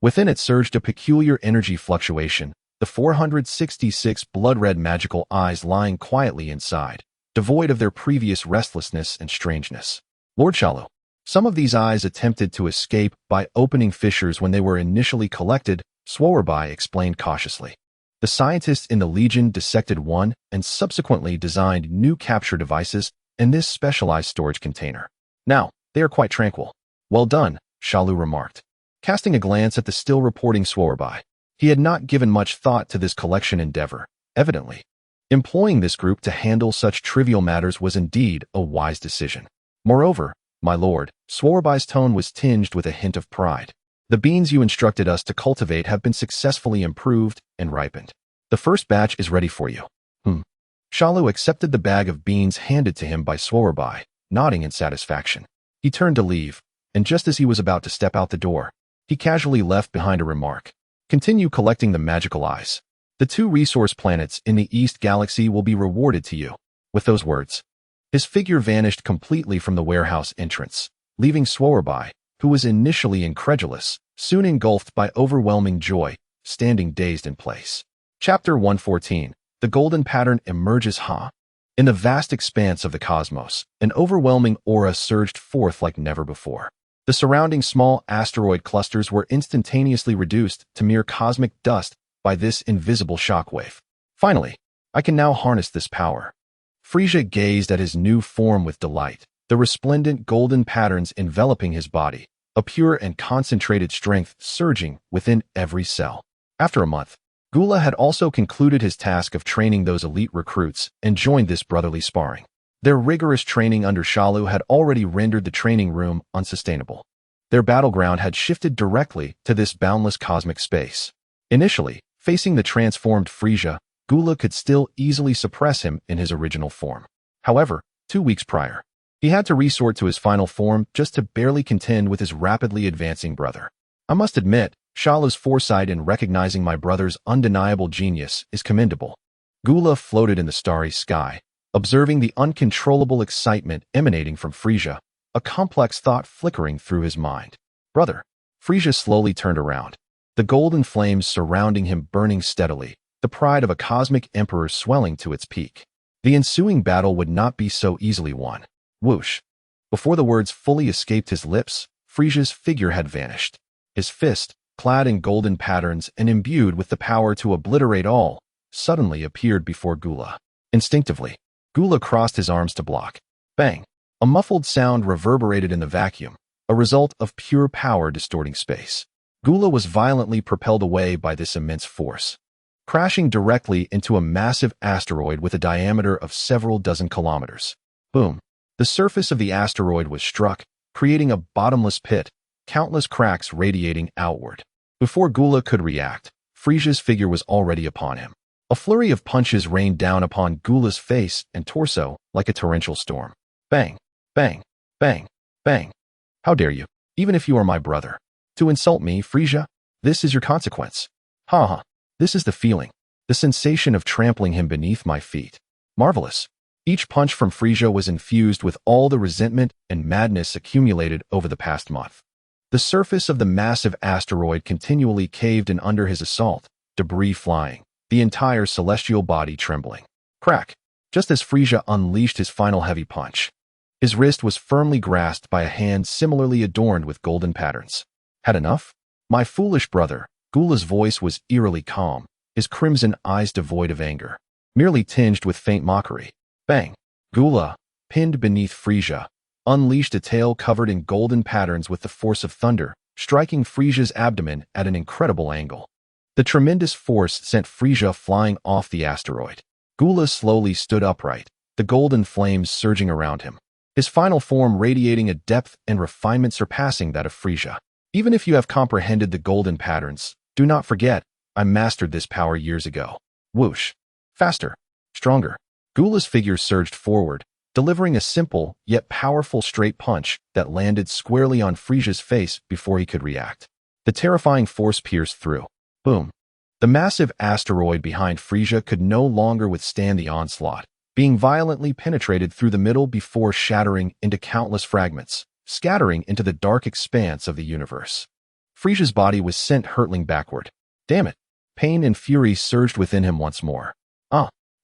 Within it surged a peculiar energy fluctuation, the 466 blood-red magical eyes lying quietly inside, devoid of their previous restlessness and strangeness. Lord Shalu, some of these eyes attempted to escape by opening fissures when they were initially collected, Swarby explained cautiously. The scientists in the Legion dissected one and subsequently designed new capture devices in this specialized storage container. Now, they are quite tranquil. Well done, Shalu remarked, casting a glance at the still reporting Swarby. He had not given much thought to this collection endeavor, evidently. Employing this group to handle such trivial matters was indeed a wise decision. Moreover, my lord, Swarby's tone was tinged with a hint of pride. The beans you instructed us to cultivate have been successfully improved and ripened. The first batch is ready for you. Shalu accepted the bag of beans handed to him by Swarby, nodding in satisfaction. He turned to leave, and just as he was about to step out the door, he casually left behind a remark. Continue collecting the magical eyes. The 2 resource planets in the East Galaxy will be rewarded to you. With those words, his figure vanished completely from the warehouse entrance, leaving Swarby, who was initially incredulous, soon engulfed by overwhelming joy, standing dazed in place. Chapter 114. The golden pattern emerges. In the vast expanse of the cosmos, an overwhelming aura surged forth like never before. The surrounding small asteroid clusters were instantaneously reduced to mere cosmic dust by this invisible shockwave. Finally, I can now harness this power. Frieza gazed at his new form with delight, the resplendent golden patterns enveloping his body, a pure and concentrated strength surging within every cell. After a month, Gula had also concluded his task of training those elite recruits and joined this brotherly sparring. Their rigorous training under Shalu had already rendered the training room unsustainable. Their battleground had shifted directly to this boundless cosmic space. Initially, facing the transformed Frieza, Gula could still easily suppress him in his original form. However, 2 weeks prior, he had to resort to his final form just to barely contend with his rapidly advancing brother. I must admit, Shalu's foresight in recognizing my brother's undeniable genius is commendable. Gula floated in the starry sky, observing the uncontrollable excitement emanating from Frieza, a complex thought flickering through his mind. Brother. Frieza slowly turned around, the golden flames surrounding him burning steadily, the pride of a cosmic emperor swelling to its peak. The ensuing battle would not be so easily won. Whoosh. Before the words fully escaped his lips, Frieza's figure had vanished. His fist, clad in golden patterns and imbued with the power to obliterate all, suddenly appeared before Gula. Instinctively, Gula crossed his arms to block. Bang! A muffled sound reverberated in the vacuum, a result of pure power distorting space. Gula was violently propelled away by this immense force, crashing directly into a massive asteroid with a diameter of several dozen kilometers. Boom! The surface of the asteroid was struck, creating a bottomless pit, countless cracks radiating outward. Before Gula could react, Frieza's figure was already upon him. A flurry of punches rained down upon Gula's face and torso like a torrential storm. Bang! Bang! Bang! Bang! How dare you, even if you are my brother, to insult me, Frieza? This is your consequence. Ha ha! This is the feeling, the sensation of trampling him beneath my feet. Marvelous! Each punch from Frieza was infused with all the resentment and madness accumulated over the past month. The surface of the massive asteroid continually caved in under his assault, debris flying, the entire celestial body trembling. Crack! Just as Frieza unleashed his final heavy punch, his wrist was firmly grasped by a hand similarly adorned with golden patterns. Had enough? My foolish brother. Gula's voice was eerily calm, his crimson eyes devoid of anger, merely tinged with faint mockery. Bang! Gula, pinned beneath Frieza, unleashed a tail covered in golden patterns with the force of thunder, striking Frieza's abdomen at an incredible angle. The tremendous force sent Frieza flying off the asteroid. Gula slowly stood upright, the golden flames surging around him, his final form radiating a depth and refinement surpassing that of Frieza. Even if you have comprehended the golden patterns, do not forget, I mastered this power years ago. Whoosh! Faster! Stronger! Gula's figure surged forward, delivering a simple yet powerful straight punch that landed squarely on Frieza's face before he could react. The terrifying force pierced through. Boom. The massive asteroid behind Frieza could no longer withstand the onslaught, being violently penetrated through the middle before shattering into countless fragments, scattering into the dark expanse of the universe. Frieza's body was sent hurtling backward. Damn it! Pain and fury surged within him once more.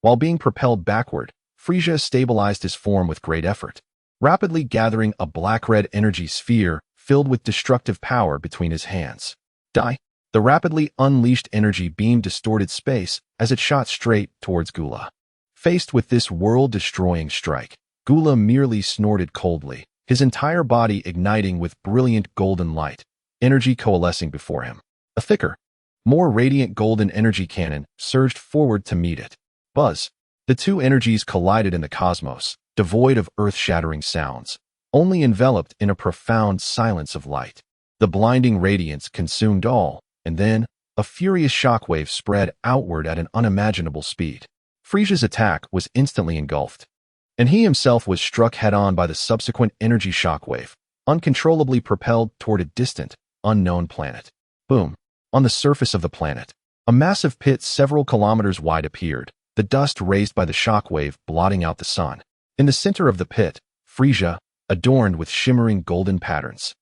While being propelled backward, Frieza stabilized his form with great effort, rapidly gathering a black-red energy sphere filled with destructive power between his hands. Die! The rapidly unleashed energy beam distorted space as it shot straight towards Gula. Faced with this world-destroying strike, Gula merely snorted coldly, his entire body igniting with brilliant golden light, energy coalescing before him. A thicker, more radiant golden energy cannon surged forward to meet it. Buzz. The two energies collided in the cosmos, devoid of earth-shattering sounds, only enveloped in a profound silence of light. The blinding radiance consumed all, and then, a furious shockwave spread outward at an unimaginable speed. Frieza's attack was instantly engulfed, and he himself was struck head-on by the subsequent energy shockwave, uncontrollably propelled toward a distant, unknown planet. Boom. On the surface of the planet, a massive pit several kilometers wide appeared, the dust raised by the shockwave blotting out the sun. In the center of the pit, Frieza, adorned with shimmering golden patterns,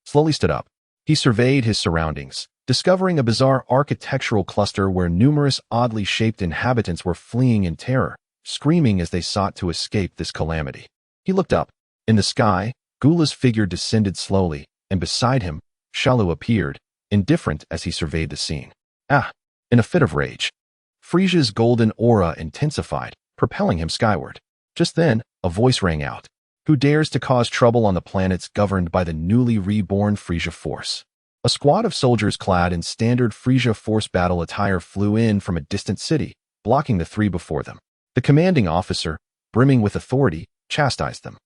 slowly stood up. He surveyed his surroundings, discovering a bizarre architectural cluster where numerous oddly shaped inhabitants were fleeing in terror, screaming as they sought to escape this calamity. He looked up. In the sky, Gula's figure descended slowly, and beside him, Shalu appeared, indifferent as he surveyed the scene. In a fit of rage, Frieza's golden aura intensified, propelling him skyward. Just then, a voice rang out. Who dares to cause trouble on the planets governed by the newly reborn Frieza Force? A squad of soldiers clad in standard Frieza Force battle attire flew in from a distant city, blocking the three before them. The commanding officer, brimming with authority, chastised them.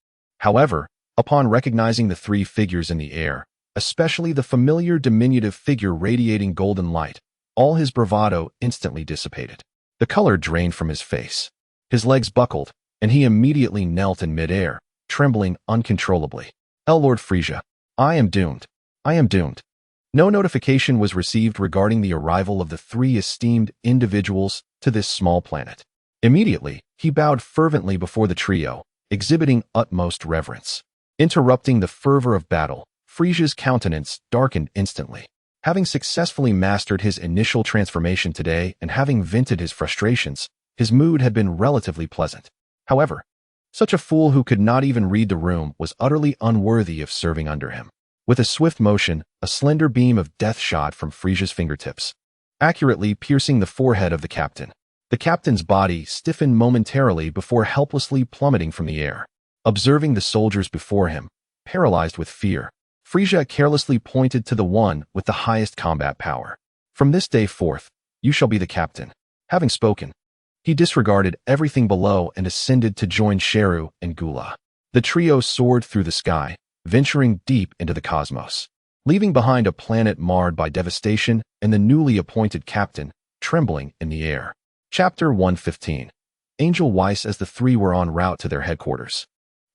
However, upon recognizing the three figures in the air, especially the familiar diminutive figure radiating golden light, all his bravado instantly dissipated. The color drained from his face. His legs buckled, and he immediately knelt in midair, trembling uncontrollably. Lord Frieza, I am doomed. I am doomed. No notification was received regarding the arrival of the three esteemed individuals to this small planet. Immediately, he bowed fervently before the trio, exhibiting utmost reverence. Interrupting the fervor of battle, Frieza's countenance darkened instantly. Having successfully mastered his initial transformation today and having vented his frustrations, his mood had been relatively pleasant. However, such a fool who could not even read the room was utterly unworthy of serving under him. With a swift motion, a slender beam of death shot from Frieza's fingertips, accurately piercing the forehead of the captain. The captain's body stiffened momentarily before helplessly plummeting from the air. Observing the soldiers before him, paralyzed with fear, Frieza carelessly pointed to the one with the highest combat power. From this day forth, you shall be the captain. Having spoken, he disregarded everything below and ascended to join Shalu and Gula. The trio soared through the sky, venturing deep into the cosmos, leaving behind a planet marred by devastation and the newly appointed captain trembling in the air. Chapter 115. Angel Weiss. As the three were en route to their headquarters,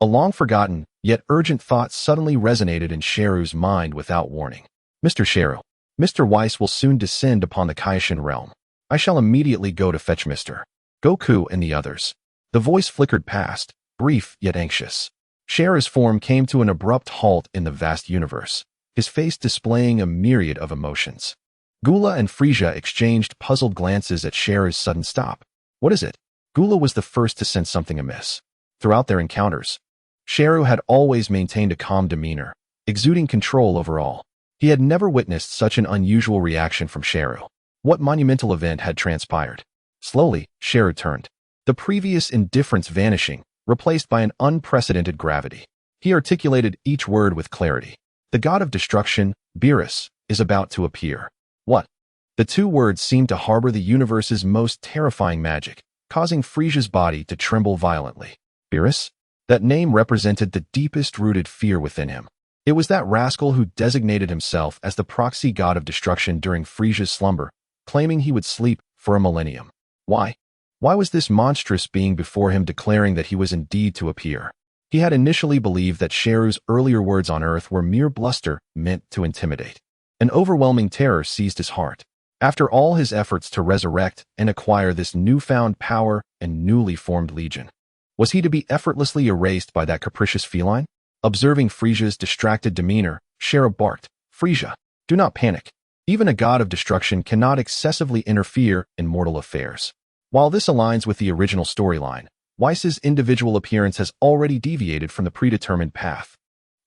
a long-forgotten, yet urgent thought suddenly resonated in Shalu's mind without warning. Mr. Shalu, Mr. Weiss will soon descend upon the Kaioshin realm. I shall immediately go to fetch Mr. Goku and the others. The voice flickered past, brief yet anxious. Shalu's form came to an abrupt halt in the vast universe, his face displaying a myriad of emotions. Gula and Frieza exchanged puzzled glances at Shalu's sudden stop. What is it? Gula was the first to sense something amiss. Throughout their encounters, Shalu had always maintained a calm demeanor, exuding control over all. He had never witnessed such an unusual reaction from Shalu. What monumental event had transpired? Slowly, Shalu turned, the previous indifference vanishing, replaced by an unprecedented gravity. He articulated each word with clarity. The god of destruction, Beerus, is about to appear. What? The two words seemed to harbor the universe's most terrifying magic, causing Frieza's body to tremble violently. Beerus? That name represented the deepest-rooted fear within him. It was that rascal who designated himself as the proxy god of destruction during Frieza's slumber, claiming he would sleep for a millennium. Why? Why was this monstrous being before him declaring that he was indeed to appear? He had initially believed that Sheru's earlier words on Earth were mere bluster meant to intimidate. An overwhelming terror seized his heart. After all his efforts to resurrect and acquire this newfound power and newly formed legion, was he to be effortlessly erased by that capricious feline? Observing Frieza's distracted demeanor, Sheru barked, "Frieza, do not panic. Even a god of destruction cannot excessively interfere in mortal affairs." While this aligns with the original storyline, Weiss's individual appearance has already deviated from the predetermined path.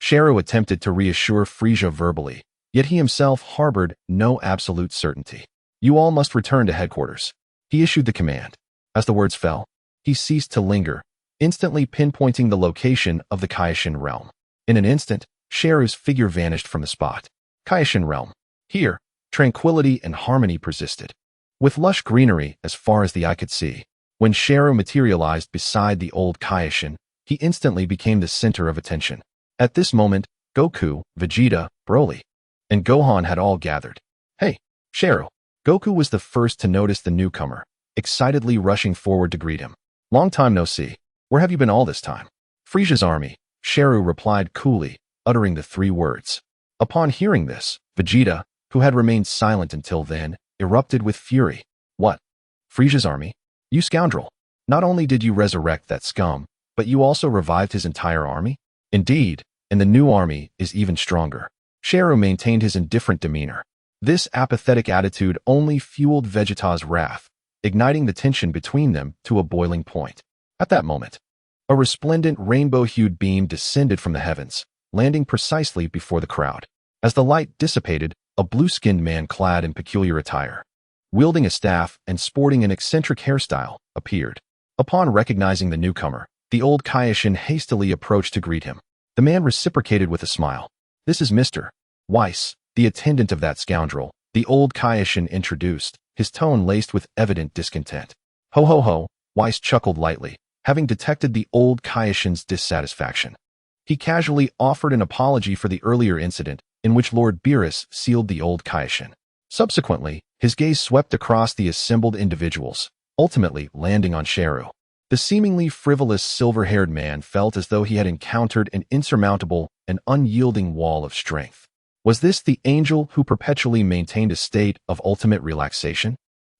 Sheru attempted to reassure Frieza verbally, yet he himself harbored no absolute certainty. "You all must return to headquarters." He issued the command. As the words fell, he ceased to linger, instantly pinpointing the location of the Kaioshin realm. In an instant, Sheru's figure vanished from the spot. Kaioshin realm. Here, tranquility and harmony persisted, with lush greenery as far as the eye could see. When Sheru materialized beside the old Kaioshin, he instantly became the center of attention. At this moment, Goku, Vegeta, Broly, and Gohan had all gathered. "Hey, Sheru." Goku was the first to notice the newcomer, excitedly rushing forward to greet him. "Long time no see. Where have you been all this time?" "Frieza's army," Sheru replied coolly, uttering the 3 words. Upon hearing this, Vegeta, who had remained silent until then, erupted with fury. "What? Frieza's army? You scoundrel! Not only did you resurrect that scum, but you also revived his entire army?" "Indeed, and the new army is even stronger." Sheru maintained his indifferent demeanor. This apathetic attitude only fueled Vegeta's wrath, igniting the tension between them to a boiling point. At that moment, a resplendent rainbow-hued beam descended from the heavens, landing precisely before the crowd. As the light dissipated, a blue-skinned man clad in peculiar attire, wielding a staff and sporting an eccentric hairstyle, appeared. Upon recognizing the newcomer, the old Kaioshin hastily approached to greet him. The man reciprocated with a smile. "This is Mr. Weiss, the attendant of that scoundrel," the old Kaioshin introduced, his tone laced with evident discontent. "Ho ho ho," Weiss chuckled lightly, having detected the old Kaioshin's dissatisfaction. He casually offered an apology for the earlier incident in which Lord Beerus sealed the old Kaioshin. Subsequently, his gaze swept across the assembled individuals, ultimately landing on Sheru. The seemingly frivolous silver-haired man felt as though he had encountered an insurmountable and unyielding wall of strength. Was this the angel who perpetually maintained a state of ultimate relaxation?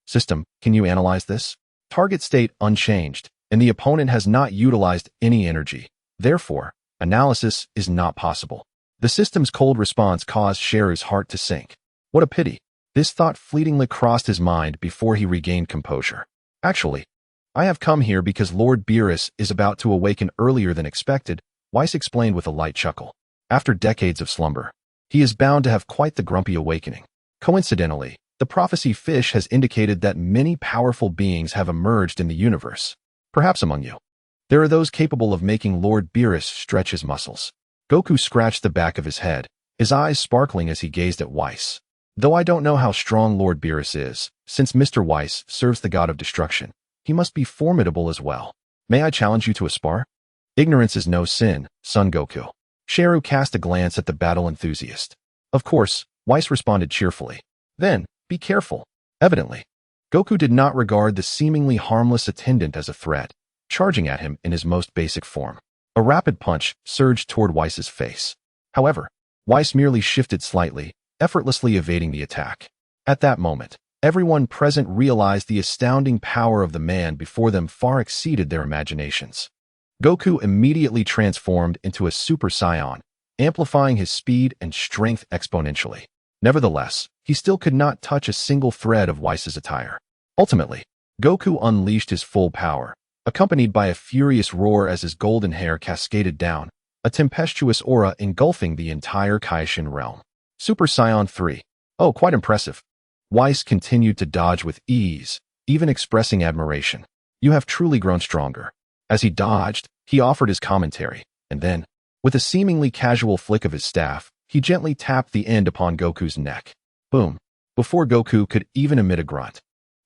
"System, can you analyze this? Target state unchanged, and the opponent has not utilized any energy. Therefore, analysis is not possible." The system's cold response caused Sheru's heart to sink. What a pity. This thought fleetingly crossed his mind before he regained composure. "Actually, I have come here because Lord Beerus is about to awaken earlier than expected," Weiss explained with a light chuckle. "After decades of slumber, he is bound to have quite the grumpy awakening. Coincidentally, the prophecy fish has indicated that many powerful beings have emerged in the universe. Perhaps among you, there are those capable of making Lord Beerus stretch his muscles." Goku scratched the back of his head, his eyes sparkling as he gazed at Weiss. "Though I don't know how strong Lord Beerus is, since Mr. Weiss serves the god of destruction, he must be formidable as well. May I challenge you to a spar?" "Ignorance is no sin, Son Goku." Sheru cast a glance at the battle enthusiast. "Of course," Weiss responded cheerfully. "Then, be careful." Evidently, Goku did not regard the seemingly harmless attendant as a threat, charging at him in his most basic form. A rapid punch surged toward Weiss's face. However, Weiss merely shifted slightly, effortlessly evading the attack. At that moment, everyone present realized the astounding power of the man before them far exceeded their imaginations. Goku immediately transformed into a Super Saiyan, amplifying his speed and strength exponentially. Nevertheless, he still could not touch a single thread of Weiss's attire. Ultimately, Goku unleashed his full power, accompanied by a furious roar as his golden hair cascaded down, a tempestuous aura engulfing the entire Kaioshin realm. Super Saiyan 3. "Oh, quite impressive." Weiss continued to dodge with ease, even expressing admiration. "You have truly grown stronger." As he dodged, he offered his commentary, and then, with a seemingly casual flick of his staff, he gently tapped the end upon Goku's neck. Boom. Before Goku could even emit a grunt,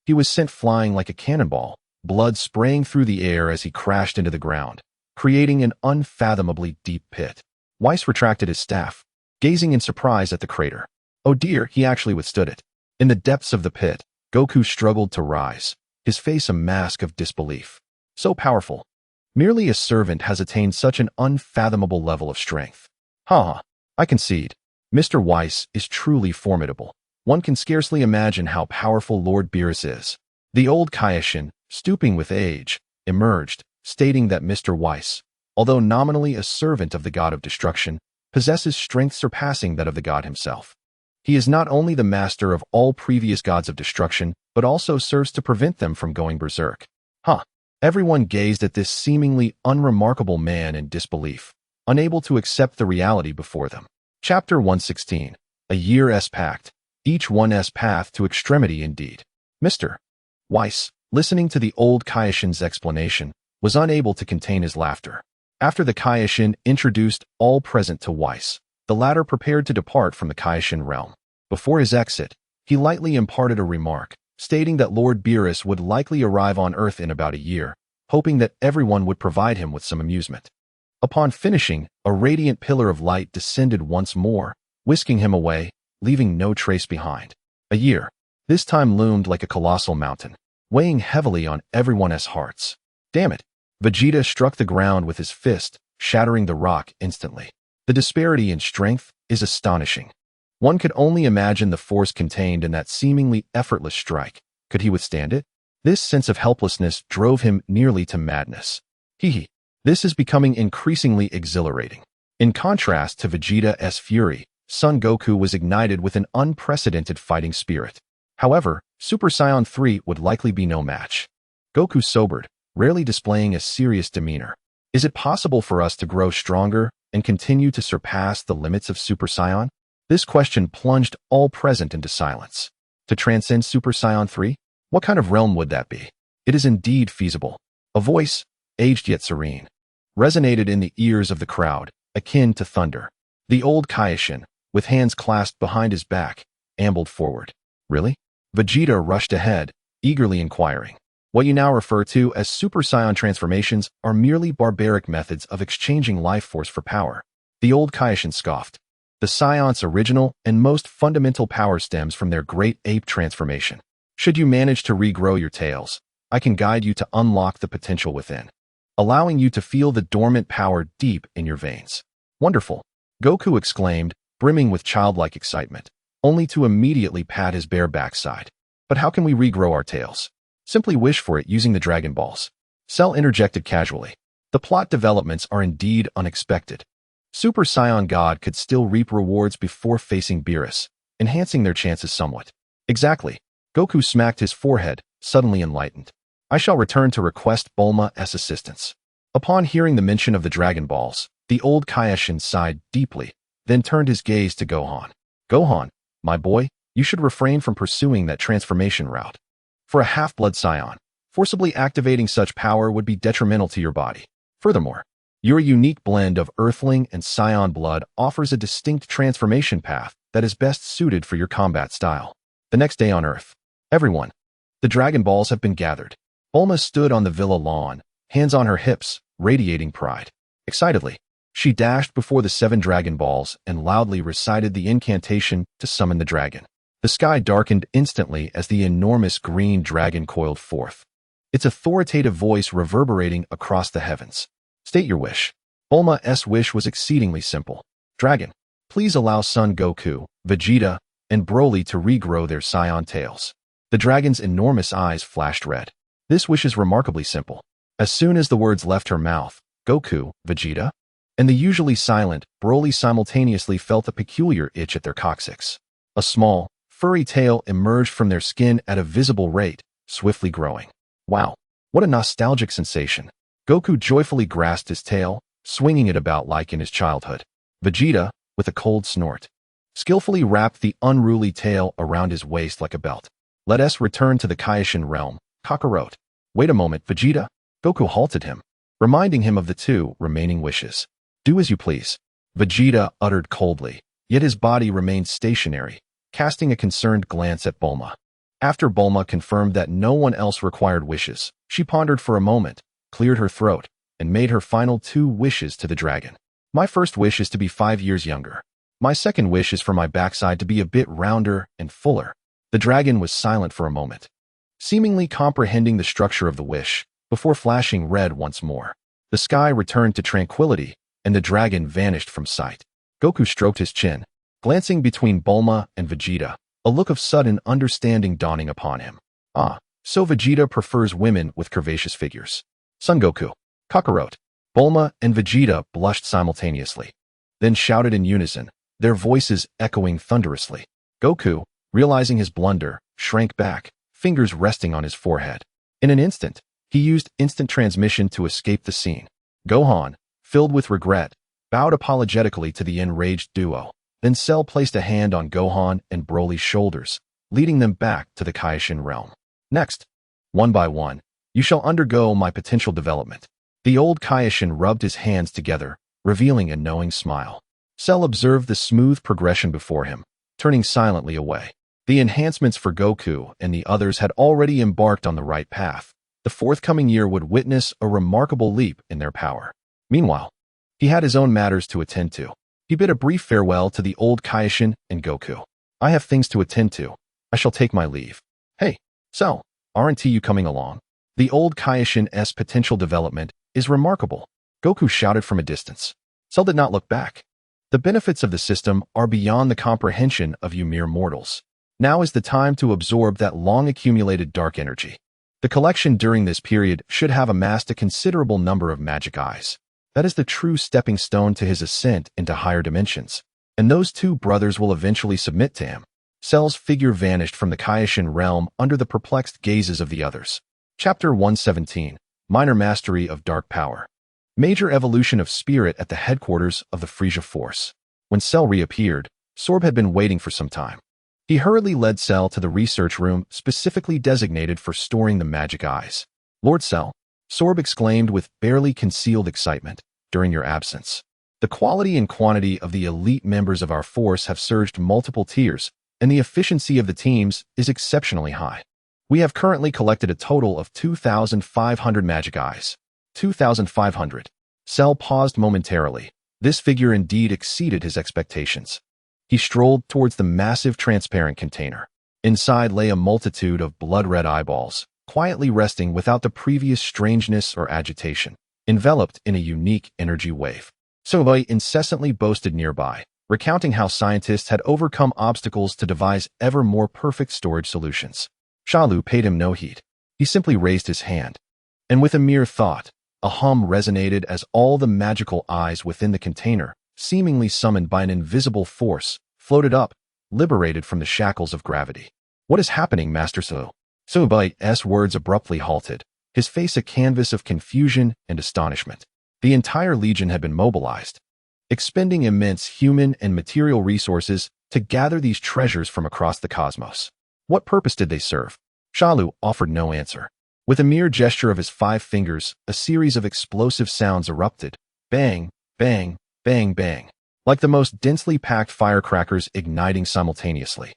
he was sent flying like a cannonball, blood spraying through the air as he crashed into the ground, creating an unfathomably deep pit. Weiss retracted his staff, gazing in surprise at the crater. Oh dear, he actually withstood it. In the depths of the pit, Goku struggled to rise, his face a mask of disbelief. So powerful. Merely a servant has attained such an unfathomable level of strength. Ha! I concede. Mr. Weiss is truly formidable. One can scarcely imagine how powerful Lord Beerus is. The old Kaioshin, stooping with age, emerged, stating that Mr. Weiss, although nominally a servant of the god of destruction, possesses strength surpassing that of the god himself. He is not only the master of all previous gods of destruction, but also serves to prevent them from going berserk. Huh. Everyone gazed at this seemingly unremarkable man in disbelief, unable to accept the reality before them. Chapter 116. A Year's Pact. Each one's path to extremity indeed. Mr. Weiss, listening to the old Kaioshin's explanation, was unable to contain his laughter. After the Kaioshin introduced all present to Weiss, the latter prepared to depart from the Kaioshin realm. Before his exit, he lightly imparted a remark, stating that Lord Beerus would likely arrive on Earth in about a year, hoping that everyone would provide him with some amusement. Upon finishing, a radiant pillar of light descended once more, whisking him away, leaving no trace behind. A year. This time loomed like a colossal mountain, weighing heavily on everyone's hearts. Damn it! Vegeta struck the ground with his fist, shattering the rock instantly. The disparity in strength is astonishing. One could only imagine the force contained in that seemingly effortless strike. Could he withstand it? This sense of helplessness drove him nearly to madness. This is becoming increasingly exhilarating. In contrast to Vegeta's fury, Son Goku was ignited with an unprecedented fighting spirit. However, Super Saiyan 3 would likely be no match. Goku sobered, rarely displaying a serious demeanor. Is it possible for us to grow stronger and continue to surpass the limits of Super Saiyan? This question plunged all present into silence. To transcend Super Saiyan 3? What kind of realm would that be? It is indeed feasible. A voice, aged yet serene, resonated in the ears of the crowd, akin to thunder. The old Kaioshin, with hands clasped behind his back, ambled forward. Really? Vegeta rushed ahead, eagerly inquiring. What you now refer to as Super Saiyan transformations are merely barbaric methods of exchanging life force for power. The old Kaioshin scoffed. The Saiyans' original and most fundamental power stems from their great ape transformation. Should you manage to regrow your tails, I can guide you to unlock the potential within, allowing you to feel the dormant power deep in your veins. Wonderful! Goku exclaimed, brimming with childlike excitement, only to immediately pat his bare backside. But how can we regrow our tails? Simply wish for it using the Dragon Balls. Cell interjected casually. The plot developments are indeed unexpected. Super Saiyan God could still reap rewards before facing Beerus, enhancing their chances somewhat. Exactly. Goku smacked his forehead, suddenly enlightened. I shall return to request Bulma's assistance. Upon hearing the mention of the Dragon Balls, the old Kaioshin sighed deeply, then turned his gaze to Gohan. Gohan, my boy, you should refrain from pursuing that transformation route. For a half-blood Saiyan, forcibly activating such power would be detrimental to your body. Furthermore, your unique blend of Earthling and Saiyan blood offers a distinct transformation path that is best suited for your combat style. The next day on Earth, everyone. The Dragon Balls have been gathered. Bulma stood on the villa lawn, hands on her hips, radiating pride. Excitedly, she dashed before the 7 Dragon Balls and loudly recited the incantation to summon the dragon. The sky darkened instantly as the enormous green dragon coiled forth, its authoritative voice reverberating across the heavens. State your wish. Bulma's wish was exceedingly simple. Dragon, please allow Son Goku, Vegeta, and Broly to regrow their Saiyan tails. The dragon's enormous eyes flashed red. This wish is remarkably simple. As soon as the words left her mouth, Goku, Vegeta, and the usually silent Broly simultaneously felt a peculiar itch at their coccyx. A small, furry tail emerged from their skin at a visible rate, swiftly growing. Wow, what a nostalgic sensation. Goku joyfully grasped his tail, swinging it about like in his childhood. Vegeta, with a cold snort, skillfully wrapped the unruly tail around his waist like a belt. Let us return to the Kaioshin realm, Kakarot. Wait a moment, Vegeta. Goku halted him, reminding him of the 2 remaining wishes. Do as you please. Vegeta uttered coldly, yet his body remained stationary, casting a concerned glance at Bulma. After Bulma confirmed that no one else required wishes, she pondered for a moment, cleared her throat, and made her final 2 wishes to the dragon. My first wish is to be 5 years younger. My second wish is for my backside to be a bit rounder and fuller. The dragon was silent for a moment. seemingly comprehending the structure of the wish, before flashing red once more. The sky returned to tranquility, and the dragon vanished from sight. Goku stroked his chin, glancing between Bulma and Vegeta, a look of sudden understanding dawning upon him. Ah, so Vegeta prefers women with curvaceous figures. Son Goku, Kakarot, Bulma, and Vegeta blushed simultaneously, then shouted in unison, their voices echoing thunderously. Goku, realizing his blunder, shrank back, fingers resting on his forehead. In an instant, he used instant transmission to escape the scene. Gohan, filled with regret, bowed apologetically to the enraged duo. Then Cell placed a hand on Gohan and Broly's shoulders, leading them back to the Kaioshin realm. Next, one by one, you shall undergo my potential development. The old Kaioshin rubbed his hands together, revealing a knowing smile. Cell observed the smooth progression before him, turning silently away. The enhancements for Goku and the others had already embarked on the right path. The forthcoming year would witness a remarkable leap in their power. Meanwhile, he had his own matters to attend to. He bid a brief farewell to the old Kaioshin and Goku. I have things to attend to. I shall take my leave. Hey, Cell, aren't you coming along? The old Kaioshin's potential development is remarkable. Goku shouted from a distance. Cell did not look back. The benefits of the system are beyond the comprehension of you mere mortals. Now is the time to absorb that long-accumulated dark energy. The collection during this period should have amassed a considerable number of magic eyes. That is the true stepping stone to his ascent into higher dimensions. And those two brothers will eventually submit to him. Cell's figure vanished from the Kaioshin realm under the perplexed gazes of the others. Chapter 117, Minor Mastery of Dark Power. Major evolution of spirit at the headquarters of the Frieza Force. When Cell reappeared, Sorb had been waiting for some time. He hurriedly led Cell to the research room specifically designated for storing the magic eyes. Lord Cell, Sorb exclaimed with barely concealed excitement, during your absence. The quality and quantity of the elite members of our force have surged multiple tiers, and the efficiency of the teams is exceptionally high. We have currently collected a total of 2,500 magic eyes. 2,500. Cell paused momentarily. This figure indeed exceeded his expectations. He strolled towards the massive transparent container. Inside lay a multitude of blood-red eyeballs, quietly resting without the previous strangeness or agitation, enveloped in a unique energy wave. Soboy incessantly boasted nearby, recounting how scientists had overcome obstacles to devise ever more perfect storage solutions. Shalu paid him no heed. He simply raised his hand. And with a mere thought, a hum resonated as all the magical eyes within the container, seemingly summoned by an invisible force, floated up, liberated from the shackles of gravity. What is happening, Master So? Soboy's words abruptly halted, his face a canvas of confusion and astonishment. The entire legion had been mobilized, expending immense human and material resources to gather these treasures from across the cosmos. What purpose did they serve? Shalu offered no answer. With a mere gesture of his 5 fingers, a series of explosive sounds erupted. Bang, bang, bang, bang. Like the most densely packed firecrackers igniting simultaneously.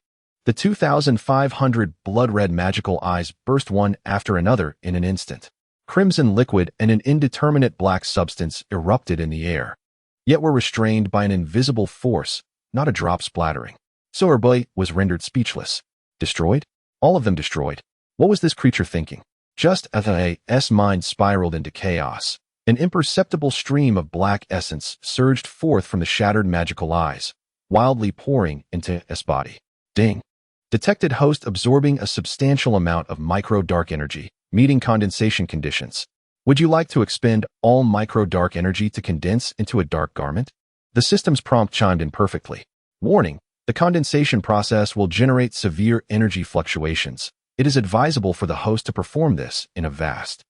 The 2,500 blood-red magical eyes burst one after another in an instant. Crimson liquid and an indeterminate black substance erupted in the air, yet were restrained by an invisible force, not a drop splattering. Soboy was rendered speechless. Destroyed? All of them destroyed. What was this creature thinking? Just as A's mind spiraled into chaos, an imperceptible stream of black essence surged forth from the shattered magical eyes, wildly pouring into A's body. Ding. Detected host absorbing a substantial amount of micro-dark energy, meeting condensation conditions. Would you like to expend all micro-dark energy to condense into a dark garment? The system's prompt chimed in perfectly. Warning, the condensation process will generate severe energy fluctuations. It is advisable for the host to perform this in a vast,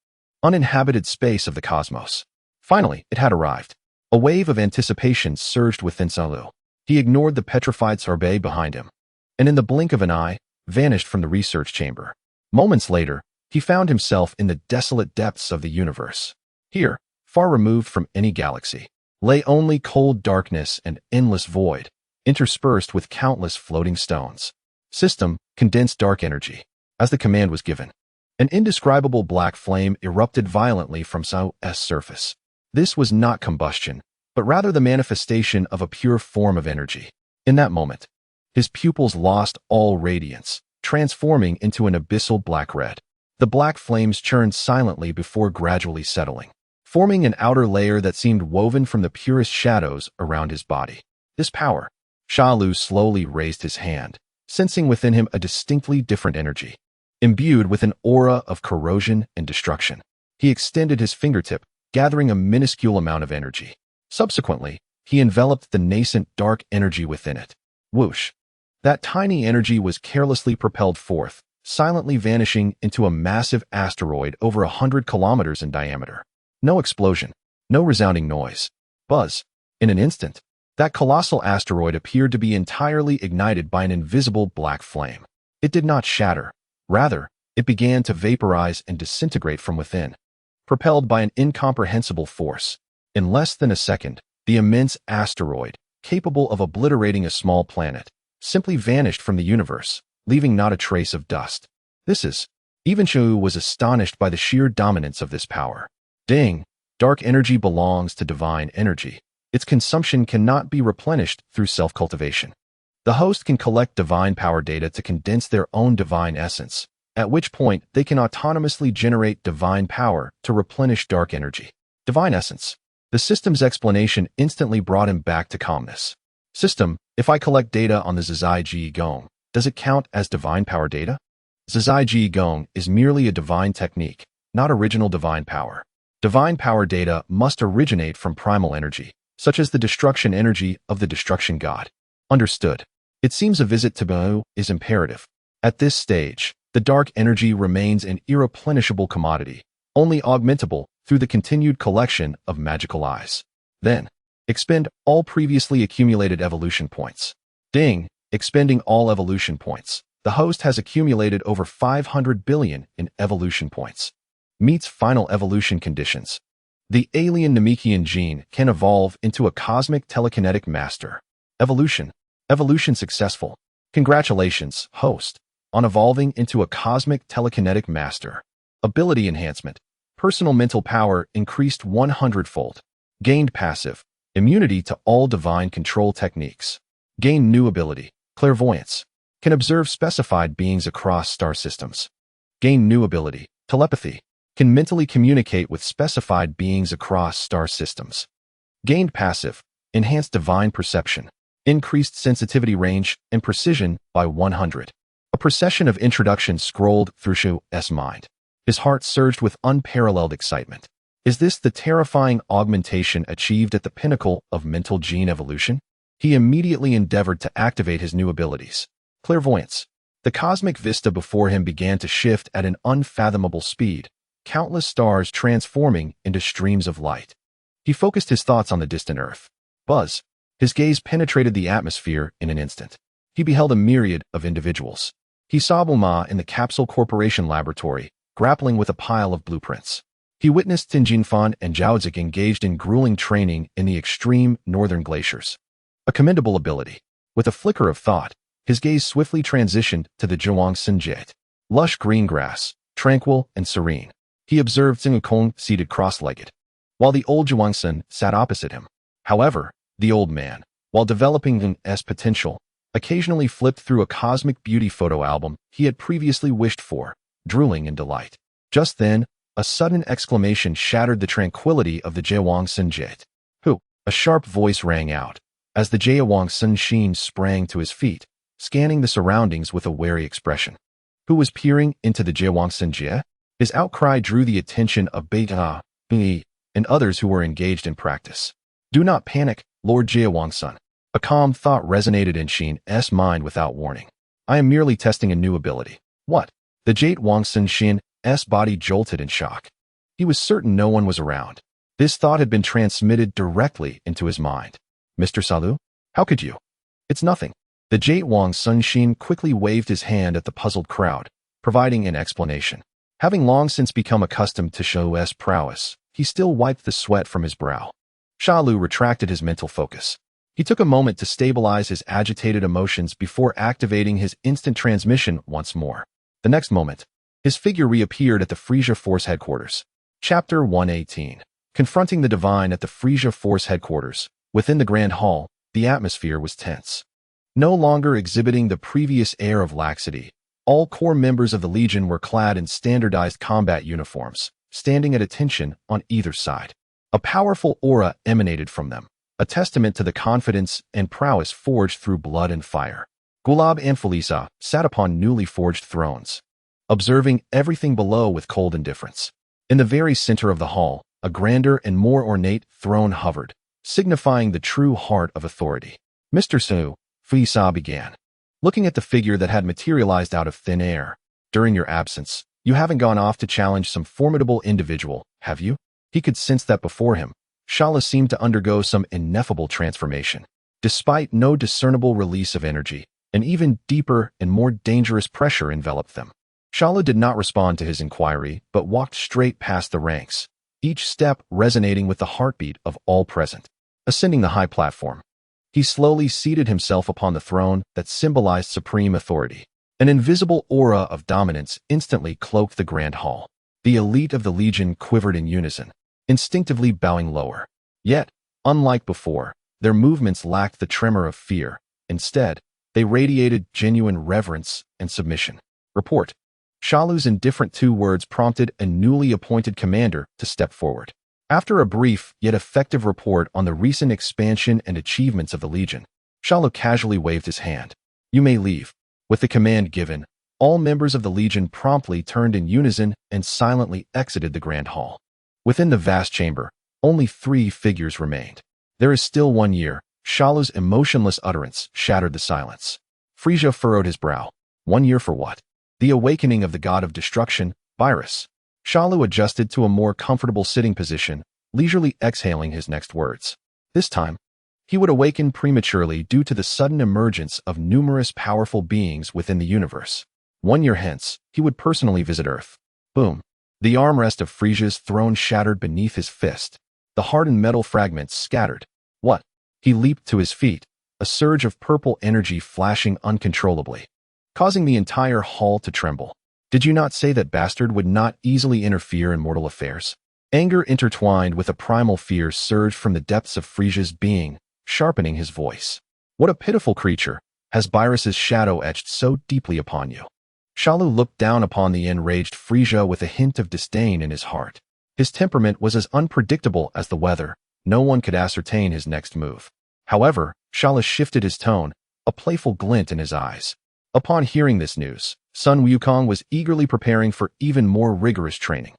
uninhabited space of the cosmos. Finally, it had arrived. A wave of anticipation surged within Shalu. He ignored the petrified sorbet behind him, and in the blink of an eye, vanished from the research chamber. Moments later, he found himself in the desolate depths of the universe. Here, far removed from any galaxy, lay only cold darkness and endless void, interspersed with countless floating stones. System, condensed dark energy. As the command was given, an indescribable black flame erupted violently from Shalu's surface. This was not combustion, but rather the manifestation of a pure form of energy. In that moment, his pupils lost all radiance, transforming into an abyssal black-red. The black flames churned silently before gradually settling, forming an outer layer that seemed woven from the purest shadows around his body. This power. Shalu slowly raised his hand, sensing within him a distinctly different energy, imbued with an aura of corrosion and destruction. He extended his fingertip, gathering a minuscule amount of energy. Subsequently, he enveloped the nascent dark energy within it. Whoosh! That tiny energy was carelessly propelled forth, silently vanishing into a massive asteroid over 100 kilometers in diameter. No explosion, no resounding noise. Buzz! In an instant, that colossal asteroid appeared to be entirely ignited by an invisible black flame. It did not shatter. Rather, it began to vaporize and disintegrate from within. Propelled by an incomprehensible force, in less than a second, the immense asteroid, capable of obliterating a small planet, simply vanished from the universe, leaving not a trace of dust. Even Shalu was astonished by the sheer dominance of this power. Ding! Dark energy belongs to divine energy. Its consumption cannot be replenished through self-cultivation. The host can collect divine power data to condense their own divine essence, at which point they can autonomously generate divine power to replenish dark energy. Divine essence. The system's explanation instantly brought him back to calmness. System, if I collect data on the Zizai Ji Gong, does it count as divine power data? Zizai Ji Gong is merely a divine technique, not original divine power. Divine power data must originate from primal energy, such as the destruction energy of the destruction god. Understood. It seems a visit to Bahu is imperative. At this stage, the dark energy remains an irreplenishable commodity, only augmentable through the continued collection of magical eyes. Then, expend all previously accumulated evolution points. Ding! Expending all evolution points. The host has accumulated over 500 billion in evolution points. Meets final evolution conditions. The alien Namekian gene can evolve into a cosmic telekinetic master. Evolution. Evolution successful. Congratulations, host, on evolving into a cosmic telekinetic master. Ability enhancement. Personal mental power increased 100-fold. Gained passive. Immunity to all divine control techniques. Gained new ability. Clairvoyance. Can observe specified beings across star systems. Gain new ability. Telepathy. Can mentally communicate with specified beings across star systems. Gained passive. Enhanced divine perception. Increased sensitivity range and precision by 100. A procession of introductions scrolled through Shalu's mind. His heart surged with unparalleled excitement. Is this the terrifying augmentation achieved at the pinnacle of mental gene evolution? He immediately endeavored to activate his new abilities. Clairvoyance. The cosmic vista before him began to shift at an unfathomable speed, countless stars transforming into streams of light. He focused his thoughts on the distant Earth. Buzz. His gaze penetrated the atmosphere in an instant. He beheld a myriad of individuals. He saw Bulma in the Capsule Corporation laboratory, grappling with a pile of blueprints. He witnessed Tinjinfan and Zhaozik engaged in grueling training in the extreme northern glaciers. A commendable ability. With a flicker of thought, his gaze swiftly transitioned to the Zhuangsun Jet. Lush green grass, tranquil and serene. He observed Xingukong seated cross-legged, while the old Zhuangsun sat opposite him. However, the old man, while developing his potential, occasionally flipped through a cosmic beauty photo album he had previously wished for, drooling in delight. Just then, a sudden exclamation shattered the tranquility of the Zhuangsun Jet. Who? A sharp voice rang out, as the Zhuangsun Shin sprang to his feet, scanning the surroundings with a wary expression. Who was peering into the Zhuangsun Jet? His outcry drew the attention of Beta, Bi, and others who were engaged in practice. Do not panic, Lord Zhuangsun. A calm thought resonated in Shin's mind without warning. I am merely testing a new ability. What? The Zhuangsun Shin's body jolted in shock. He was certain no one was around. This thought had been transmitted directly into his mind. Mr. Shalu? How could you? It's nothing. The Zhuangsun Shin quickly waved his hand at the puzzled crowd, providing an explanation. Having long since become accustomed to Shalu's prowess, he still wiped the sweat from his brow. Shalu retracted his mental focus. He took a moment to stabilize his agitated emotions before activating his instant transmission once more. The next moment, his figure reappeared at the Frieza Force headquarters. Chapter 118. Confronting the Divine at the Frieza Force headquarters. Within the Grand Hall, the atmosphere was tense. No longer exhibiting the previous air of laxity, All core members of the Legion were clad in standardized combat uniforms, standing at attention on either side. A powerful aura emanated from them, a testament to the confidence and prowess forged through blood and fire. Gulab and Frieza sat upon newly forged thrones, observing everything below with cold indifference. In the very center of the hall, a grander and more ornate throne hovered, signifying the true heart of authority. Mr. Su, Frieza began, looking at the figure that had materialized out of thin air. During your absence, you haven't gone off to challenge some formidable individual, have you? He could sense that before him, Shalus seemed to undergo some ineffable transformation. Despite no discernible release of energy, an even deeper and more dangerous pressure enveloped them. Shalu did not respond to his inquiry, but walked straight past the ranks, each step resonating with the heartbeat of all present. Ascending the high platform, he slowly seated himself upon the throne that symbolized supreme authority. An invisible aura of dominance instantly cloaked the grand hall. The elite of the Legion quivered in unison, instinctively bowing lower. Yet, unlike before, their movements lacked the tremor of fear. Instead, they radiated genuine reverence and submission. Report. Shalu's indifferent 2 words prompted a newly appointed commander to step forward. After a brief yet effective report on the recent expansion and achievements of the Legion, Shalu casually waved his hand. You may leave. With the command given, all members of the Legion promptly turned in unison and silently exited the grand hall. Within the vast chamber, only 3 figures remained. There is still 1 year. Shalu's emotionless utterance shattered the silence. Frieza furrowed his brow. 1 year for what? The awakening of the god of destruction, Beerus. Shalu adjusted to a more comfortable sitting position, leisurely exhaling his next words. This time, he would awaken prematurely due to the sudden emergence of numerous powerful beings within the universe. 1 year hence, he would personally visit Earth. Boom. The armrest of Frieza's throne shattered beneath his fist. The hardened metal fragments scattered. What? He leaped to his feet, a surge of purple energy flashing uncontrollably, causing the entire hall to tremble. Did you not say that bastard would not easily interfere in mortal affairs? Anger intertwined with a primal fear surged from the depths of Frieza's being, sharpening his voice. What a pitiful creature has Beerus's shadow etched so deeply upon you. Shalu looked down upon the enraged Frieza with a hint of disdain in his heart. His temperament was as unpredictable as the weather. No one could ascertain his next move. However, Shalu shifted his tone, a playful glint in his eyes. Upon hearing this news, Sun Wukong was eagerly preparing for even more rigorous training.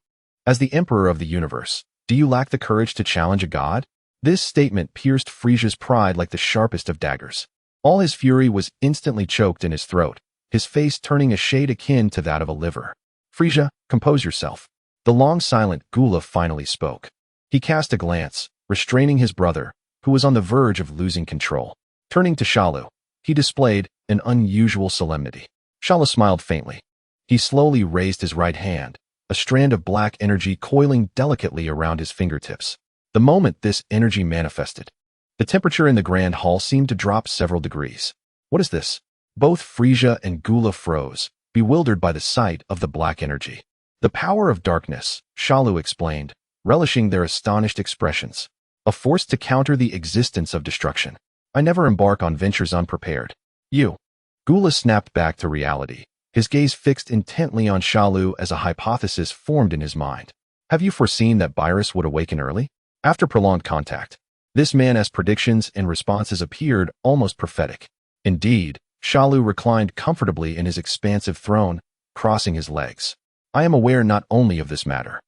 As the Emperor of the Universe, do you lack the courage to challenge a god? This statement pierced Frieza's pride like the sharpest of daggers. All his fury was instantly choked in his throat, his face turning a shade akin to that of a liver. Frieza, compose yourself. The long-silent Gula finally spoke. He cast a glance, restraining his brother, who was on the verge of losing control. Turning to Shalu, he displayed an unusual solemnity. Shalu smiled faintly. He slowly raised his right hand, a strand of black energy coiling delicately around his fingertips. The moment this energy manifested, the temperature in the grand hall seemed to drop several degrees. What is this? Both Frieza and Gula froze, bewildered by the sight of the black energy. The power of darkness, Shalu explained, relishing their astonished expressions. A force to counter the existence of destruction. I never embark on ventures unprepared. You. Gula snapped back to reality, his gaze fixed intently on Shalu as a hypothesis formed in his mind. Have you foreseen that Beerus would awaken early? After prolonged contact, this man's predictions and responses appeared almost prophetic. Indeed, Shalu reclined comfortably in his expansive throne, crossing his legs. I am aware not only of this matter.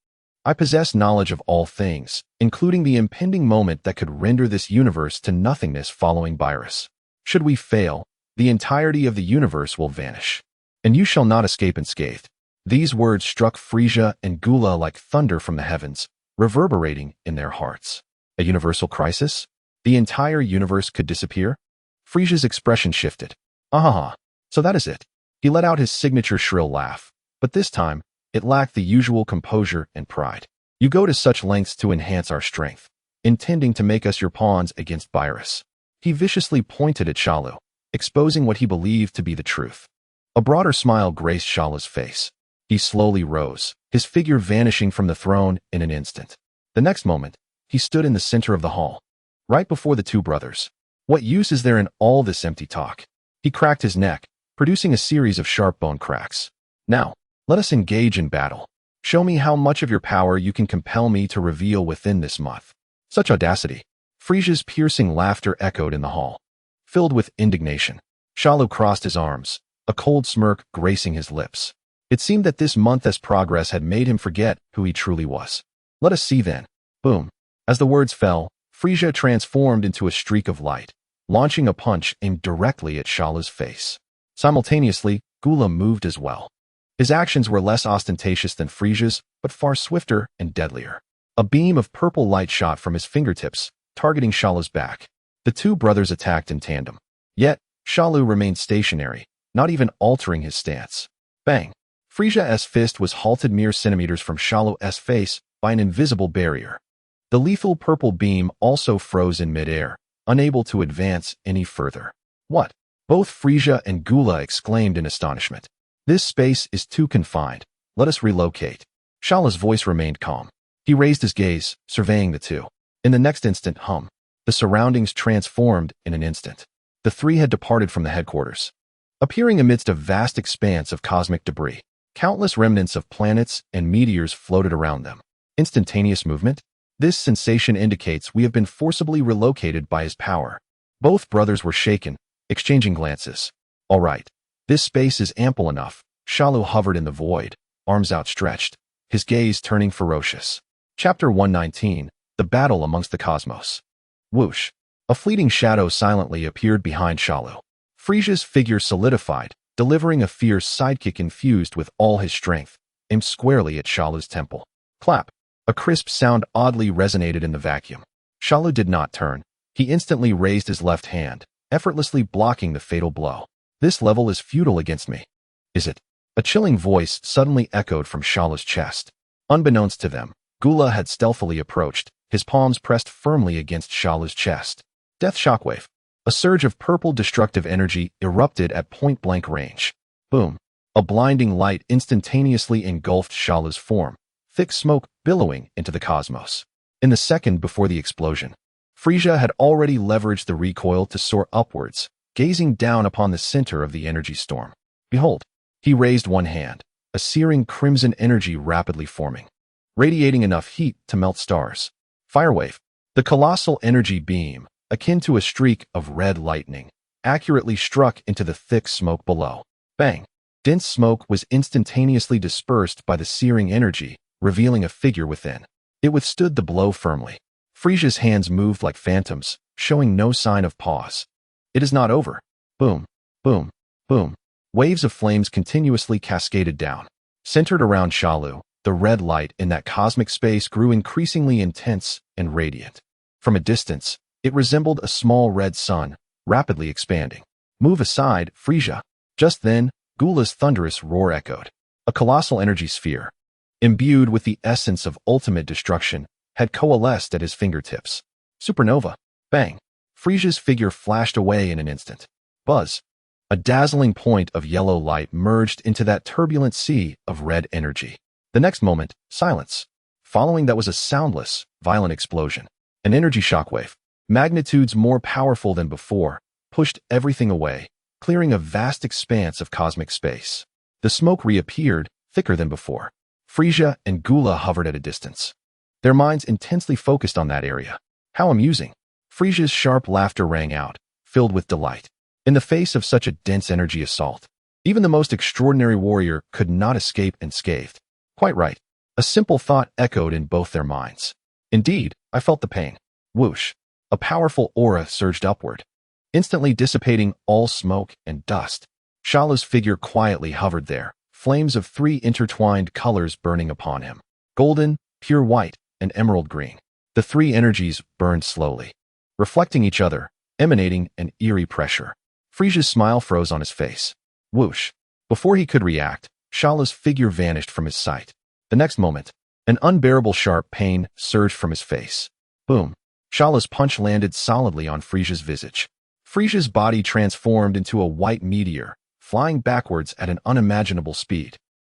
I possess knowledge of all things, including the impending moment that could render this universe to nothingness following Beerus. Should we fail, the entirety of the universe will vanish. And you shall not escape unscathed. These words struck Frieza and Gula like thunder from the heavens, reverberating in their hearts. A universal crisis? The entire universe could disappear? Frieza's expression shifted. Ah, so that is it. He let out his signature shrill laugh, but this time, it lacked the usual composure and pride. You go to such lengths to enhance our strength, intending to make us your pawns against Beerus. He viciously pointed at Shalu, exposing what he believed to be the truth. A broader smile graced Shalu's face. He slowly rose, his figure vanishing from the throne in an instant. The next moment, he stood in the center of the hall, right before the 2 brothers. What use is there in all this empty talk? He cracked his neck, producing a series of sharp bone cracks. Now, let us engage in battle. Show me how much of your power you can compel me to reveal within this month. Such audacity. Frieza's piercing laughter echoed in the hall. Filled with indignation, Shalu crossed his arms, a cold smirk gracing his lips. It seemed that this month's progress had made him forget who he truly was. Let us see then. Boom. As the words fell, Frieza transformed into a streak of light, launching a punch aimed directly at Shalu's face. Simultaneously, Gula moved as well. His actions were less ostentatious than Frieza's, but far swifter and deadlier. A beam of purple light shot from his fingertips, targeting Shalu's back. The two brothers attacked in tandem. Yet, Shalu remained stationary, not even altering his stance. Bang! Frieza's fist was halted mere centimeters from Shalu's face by an invisible barrier. The lethal purple beam also froze in midair, unable to advance any further. What? Both Frieza and Gula exclaimed in astonishment. This space is too confined. Let us relocate. Shalu's voice remained calm. He raised his gaze, surveying the two. In the next instant, the surroundings transformed in an instant. The three had departed from the headquarters, appearing amidst a vast expanse of cosmic debris. Countless remnants of planets and meteors floated around them. Instantaneous movement? This sensation indicates we have been forcibly relocated by his power. Both brothers were shaken, exchanging glances. All right. This space is ample enough. Shalu hovered in the void, arms outstretched, his gaze turning ferocious. Chapter 119, The Battle Amongst the Cosmos. Whoosh. A fleeting shadow silently appeared behind Shalu. Frieza's figure solidified, delivering a fierce sidekick infused with all his strength, aimed squarely at Shalu's temple. Clap. A crisp sound oddly resonated in the vacuum. Shalu did not turn. He instantly raised his left hand, effortlessly blocking the fatal blow. This level is futile against me. Is it? A chilling voice suddenly echoed from Shalu's chest. Unbeknownst to them, Gula had stealthily approached, his palms pressed firmly against Shalu's chest. Death shockwave. A surge of purple destructive energy erupted at point-blank range. Boom. A blinding light instantaneously engulfed Shalu's form, thick smoke billowing into the cosmos. In the second before the explosion, Frieza had already leveraged the recoil to soar upwards, gazing down upon the center of the energy storm. Behold, he raised one hand, a searing crimson energy rapidly forming, radiating enough heat to melt stars. Firewave. The colossal energy beam, akin to a streak of red lightning, accurately struck into the thick smoke below. Bang! Dense smoke was instantaneously dispersed by the searing energy, revealing a figure within. It withstood the blow firmly. Frieza's hands moved like phantoms, showing no sign of pause. It is not over. Boom, boom, boom. Waves of flames continuously cascaded down. Centered around Shalu, the red light in that cosmic space grew increasingly intense and radiant. From a distance, it resembled a small red sun, rapidly expanding. Move aside, Frieza. Just then, Gula's thunderous roar echoed. A colossal energy sphere, imbued with the essence of ultimate destruction, had coalesced at his fingertips. Supernova. Bang. Frieza's figure flashed away in an instant. Buzz. A dazzling point of yellow light merged into that turbulent sea of red energy. The next moment, silence. Following that was a soundless, violent explosion. An energy shockwave, magnitudes more powerful than before, pushed everything away, clearing a vast expanse of cosmic space. The smoke reappeared, thicker than before. Frieza and Gula hovered at a distance, their minds intensely focused on that area. How amusing. Frieza's sharp laughter rang out, filled with delight. In the face of such a dense energy assault, even the most extraordinary warrior could not escape unscathed. Quite right. A simple thought echoed in both their minds. Indeed, I felt the pain. Whoosh. A powerful aura surged upward, instantly dissipating all smoke and dust. Shalu's figure quietly hovered there, flames of three intertwined colors burning upon him. Golden, pure white, and emerald green. The three energies burned slowly, reflecting each other, emanating an eerie pressure. Frieza's smile froze on his face. Whoosh. Before he could react, Shalu's figure vanished from his sight. The next moment, an unbearable sharp pain surged from his face. Boom. Shalu's punch landed solidly on Frieza's visage. Frieza's body transformed into a white meteor, flying backwards at an unimaginable speed,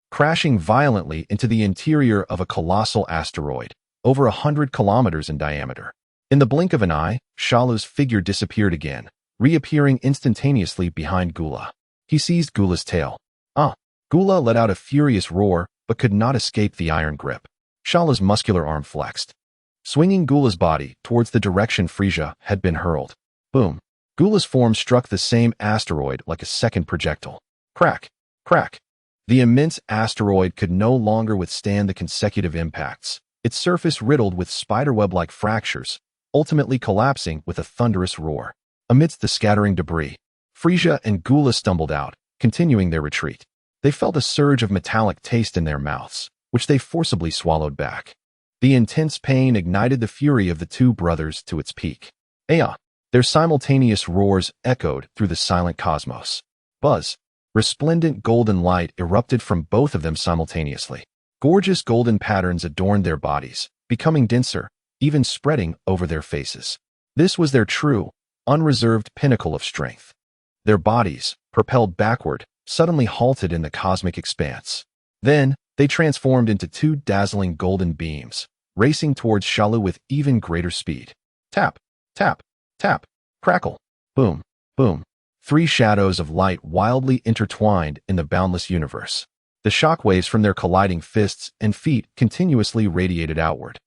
crashing violently into the interior of a colossal asteroid, over 100 kilometers in diameter. In the blink of an eye, Shalu's figure disappeared again, reappearing instantaneously behind Gula. He seized Gula's tail. Ah! Gula let out a furious roar, but could not escape the iron grip. Shalu's muscular arm flexed, swinging Gula's body towards the direction Frieza had been hurled. Boom! Gula's form struck the same asteroid like a second projectile. Crack! Crack! The immense asteroid could no longer withstand the consecutive impacts, its surface riddled with spiderweb-like fractures, ultimately collapsing with a thunderous roar. Amidst the scattering debris, Frieza and Gula stumbled out, continuing their retreat. They felt a surge of metallic taste in their mouths, which they forcibly swallowed back. The intense pain ignited the fury of the two brothers to its peak. Aya! Their simultaneous roars echoed through the silent cosmos. Buzz! Resplendent golden light erupted from both of them simultaneously. Gorgeous golden patterns adorned their bodies, becoming denser, even spreading over their faces. This was their true, unreserved pinnacle of strength. Their bodies, propelled backward, suddenly halted in the cosmic expanse. Then, they transformed into two dazzling golden beams, racing towards Shalu with even greater speed. Tap, tap, tap, crackle, boom, boom. Three shadows of light wildly intertwined in the boundless universe. The shockwaves from their colliding fists and feet continuously radiated outward.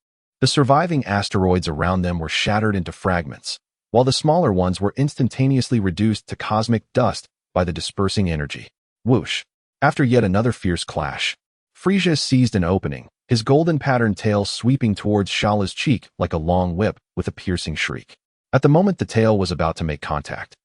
The surviving asteroids around them were shattered into fragments, while the smaller ones were instantaneously reduced to cosmic dust by the dispersing energy. Whoosh! After yet another fierce clash, Frieza seized an opening, his golden patterned tail sweeping towards Shalu's cheek like a long whip with a piercing shriek. At the moment the tail was about to make contact,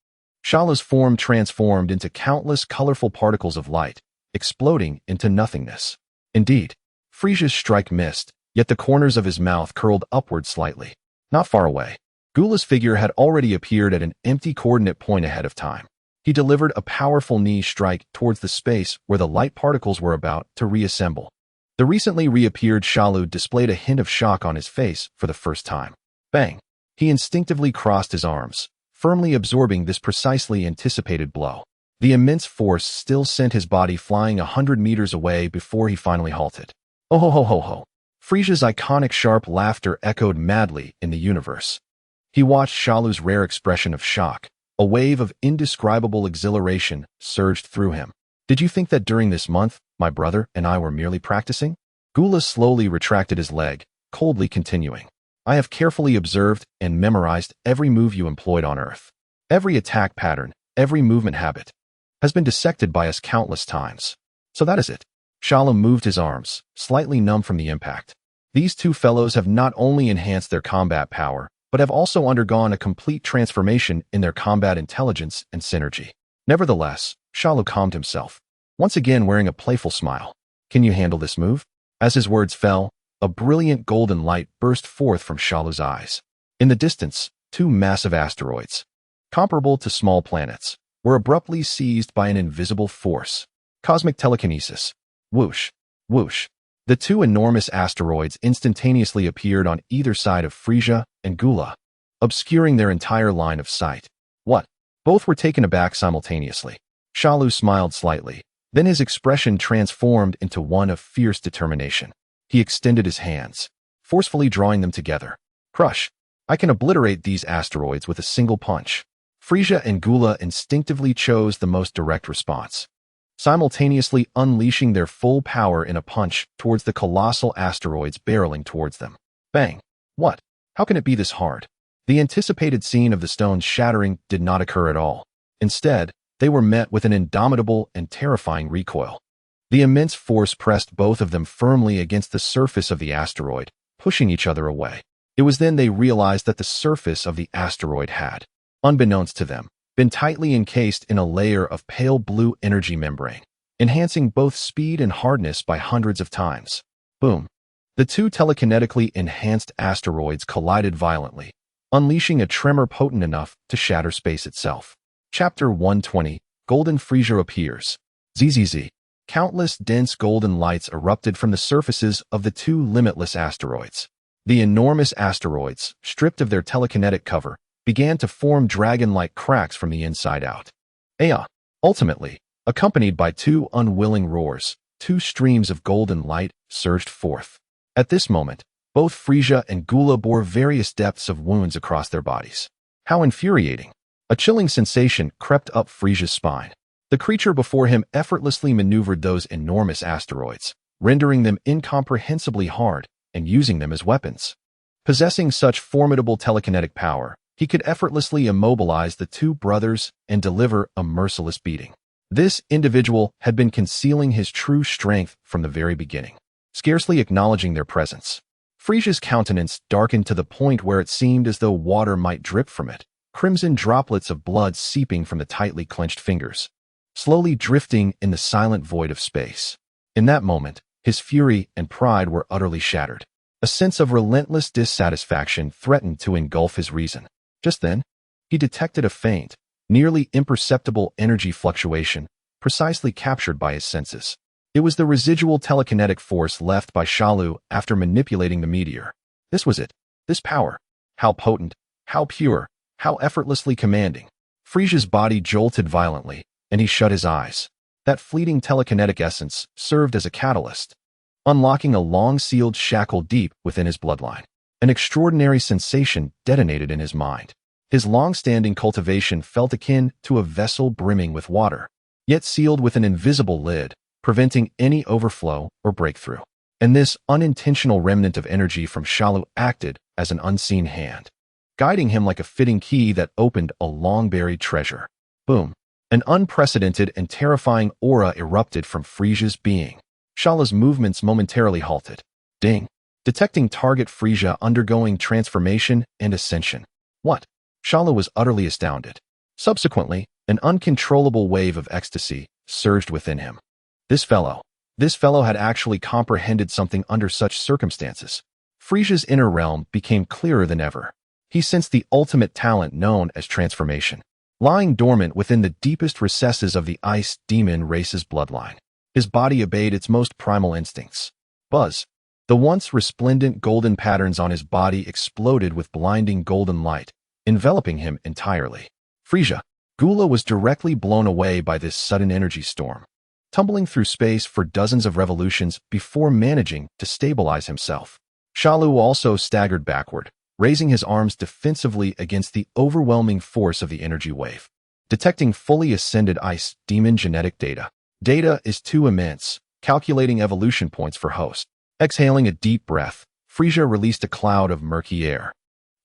Shalu's form transformed into countless colorful particles of light, exploding into nothingness. Indeed, Frieza's strike missed, yet the corners of his mouth curled upward slightly. Not far away, Gula's figure had already appeared at an empty coordinate point ahead of time. He delivered a powerful knee strike towards the space where the light particles were about to reassemble. The recently reappeared Shalu displayed a hint of shock on his face for the first time. Bang! He instinctively crossed his arms, firmly absorbing this precisely anticipated blow. The immense force still sent his body flying 100 meters away before he finally halted. Oh ho ho ho ho! Frieza's iconic sharp laughter echoed madly in the universe. He watched Shalu's rare expression of shock. A wave of indescribable exhilaration surged through him. Did you think that during this month, my brother and I were merely practicing? Gula slowly retracted his leg, coldly continuing. I have carefully observed and memorized every move you employed on Earth. Every attack pattern, every movement habit, has been dissected by us countless times. So that is it. Shalu moved his arms, slightly numb from the impact. These two fellows have not only enhanced their combat power, but have also undergone a complete transformation in their combat intelligence and synergy. Nevertheless, Shalu calmed himself, once again wearing a playful smile. Can you handle this move? As his words fell, a brilliant golden light burst forth from Shalu's eyes. In the distance, two massive asteroids, comparable to small planets, were abruptly seized by an invisible force. Cosmic telekinesis. Whoosh, whoosh. The two enormous asteroids instantaneously appeared on either side of Frieza and Gula, obscuring their entire line of sight. What? Both were taken aback simultaneously. Shalu smiled slightly, then his expression transformed into one of fierce determination. He extended his hands, forcefully drawing them together. Crush! I can obliterate these asteroids with a single punch. Frieza and Gula instinctively chose the most direct response, simultaneously unleashing their full power in a punch towards the colossal asteroids barreling towards them. Bang! What? How can it be this hard? The anticipated scene of the stones shattering did not occur at all. Instead, they were met with an indomitable and terrifying recoil. The immense force pressed both of them firmly against the surface of the asteroid, pushing each other away. It was then they realized that the surface of the asteroid had, unbeknownst to them, been tightly encased in a layer of pale blue energy membrane, enhancing both speed and hardness by hundreds of times. Boom! The two telekinetically enhanced asteroids collided violently, unleashing a tremor potent enough to shatter space itself. Chapter 120, Golden Frieza appears. ZZZ. Countless dense golden lights erupted from the surfaces of the two limitless asteroids. The enormous asteroids, stripped of their telekinetic cover, began to form dragon-like cracks from the inside out. Aya! Ultimately, accompanied by two unwilling roars, two streams of golden light surged forth. At this moment, both Frieza and Gula bore various depths of wounds across their bodies. How infuriating! A chilling sensation crept up Frieza's spine. The creature before him effortlessly maneuvered those enormous asteroids, rendering them incomprehensibly hard and using them as weapons. Possessing such formidable telekinetic power, he could effortlessly immobilize the two brothers and deliver a merciless beating. This individual had been concealing his true strength from the very beginning, scarcely acknowledging their presence. Frieza's countenance darkened to the point where it seemed as though water might drip from it, crimson droplets of blood seeping from the tightly clenched fingers, slowly drifting in the silent void of space. In that moment, his fury and pride were utterly shattered. A sense of relentless dissatisfaction threatened to engulf his reason. Just then, he detected a faint, nearly imperceptible energy fluctuation, precisely captured by his senses. It was the residual telekinetic force left by Shalu after manipulating the meteor. This was it. This power. How potent, how pure, how effortlessly commanding. Frieza's body jolted violently, and he shut his eyes. That fleeting telekinetic essence served as a catalyst, unlocking a long-sealed shackle deep within his bloodline. An extraordinary sensation detonated in his mind. His long-standing cultivation felt akin to a vessel brimming with water, yet sealed with an invisible lid, preventing any overflow or breakthrough. And this unintentional remnant of energy from Shalu acted as an unseen hand, guiding him like a fitting key that opened a long-buried treasure. Boom! An unprecedented and terrifying aura erupted from Frieza's being. Shalu's movements momentarily halted. Ding! Detecting target Frieza undergoing transformation and ascension. What? Shalu was utterly astounded. Subsequently, an uncontrollable wave of ecstasy surged within him. This fellow had actually comprehended something under such circumstances. Frieza's inner realm became clearer than ever. He sensed the ultimate talent known as transformation, lying dormant within the deepest recesses of the ice demon race's bloodline. His body obeyed its most primal instincts. Buzz! The once resplendent golden patterns on his body exploded with blinding golden light, enveloping him entirely. Frieza, Gula was directly blown away by this sudden energy storm, tumbling through space for dozens of revolutions before managing to stabilize himself. Shalu also staggered backward, raising his arms defensively against the overwhelming force of the energy wave. Detecting fully ascended ice demon genetic data. Data is too immense, calculating evolution points for host. Exhaling a deep breath, Frieza released a cloud of murky air.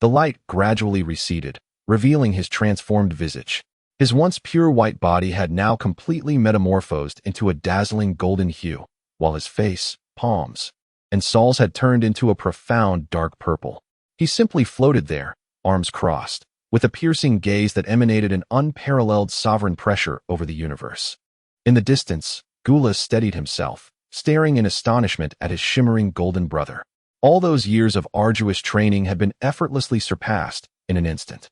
The light gradually receded, revealing his transformed visage. His once pure white body had now completely metamorphosed into a dazzling golden hue, while his face, palms, and soles had turned into a profound dark purple. He simply floated there, arms crossed, with a piercing gaze that emanated an unparalleled sovereign pressure over the universe. In the distance, Gula steadied himself, staring in astonishment at his shimmering golden brother. All those years of arduous training had been effortlessly surpassed in an instant.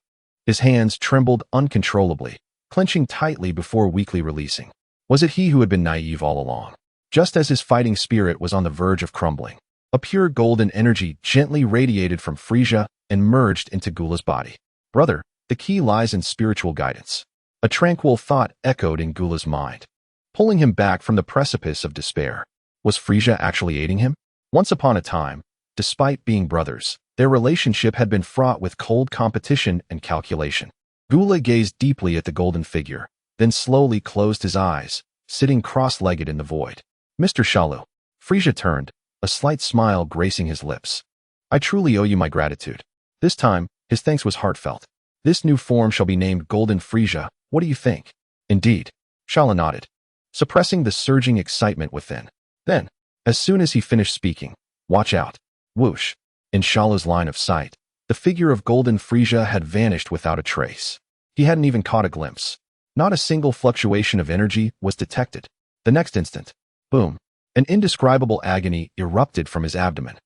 His hands trembled uncontrollably, clenching tightly before weakly releasing. Was it he who had been naive all along? Just as his fighting spirit was on the verge of crumbling, a pure golden energy gently radiated from Frieza and merged into Gula's body. Brother, the key lies in spiritual guidance. A tranquil thought echoed in Gula's mind, pulling him back from the precipice of despair. Was Frieza actually aiding him? Once upon a time, despite being brothers, their relationship had been fraught with cold competition and calculation. Gula gazed deeply at the golden figure, then slowly closed his eyes, sitting cross-legged in the void. Mr. Shalu. Frieza turned, a slight smile gracing his lips. I truly owe you my gratitude. This time, his thanks was heartfelt. This new form shall be named Golden Frieza. What do you think? Indeed. Shalu nodded, suppressing the surging excitement within. Then, as soon as he finished speaking, watch out. Whoosh. In Shalu's line of sight, the figure of Golden Frieza had vanished without a trace. He hadn't even caught a glimpse. Not a single fluctuation of energy was detected. The next instant, boom, an indescribable agony erupted from his abdomen.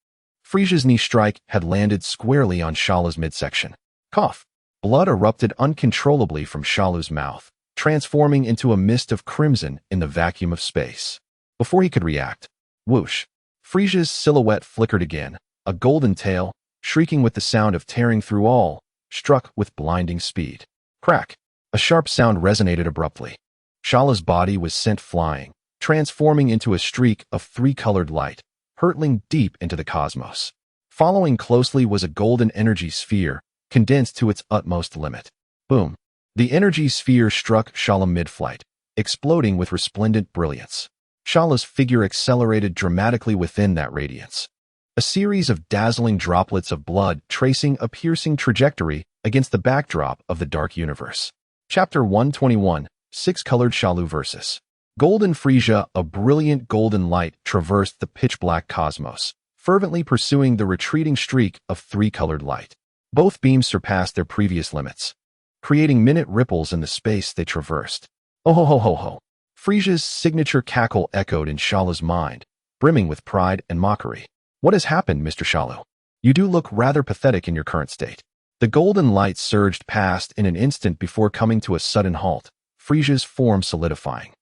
Frieza's knee strike had landed squarely on Shalu's midsection. Cough. Blood erupted uncontrollably from Shalu's mouth, transforming into a mist of crimson in the vacuum of space. Before he could react, whoosh, Frieza's silhouette flickered again, a golden tail, shrieking with the sound of tearing through all, struck with blinding speed. Crack! A sharp sound resonated abruptly. Shalu's body was sent flying, transforming into a streak of three-colored light, hurtling deep into the cosmos. Following closely was a golden energy sphere, condensed to its utmost limit. Boom! The energy sphere struck Shalu mid-flight, exploding with resplendent brilliance. Shala's figure accelerated dramatically within that radiance. A series of dazzling droplets of blood tracing a piercing trajectory against the backdrop of the dark universe. Chapter 121, Six-Colored Shalu versus Golden Frieza. A brilliant golden light traversed the pitch-black cosmos, fervently pursuing the retreating streak of three-colored light. Both beams surpassed their previous limits, creating minute ripples in the space they traversed. Oh ho ho ho ho! Frieza's signature cackle echoed in Shala's mind, brimming with pride and mockery. What has happened, Mr. Shalu? You do look rather pathetic in your current state. The golden light surged past in an instant before coming to a sudden halt, Frieza's form solidifying.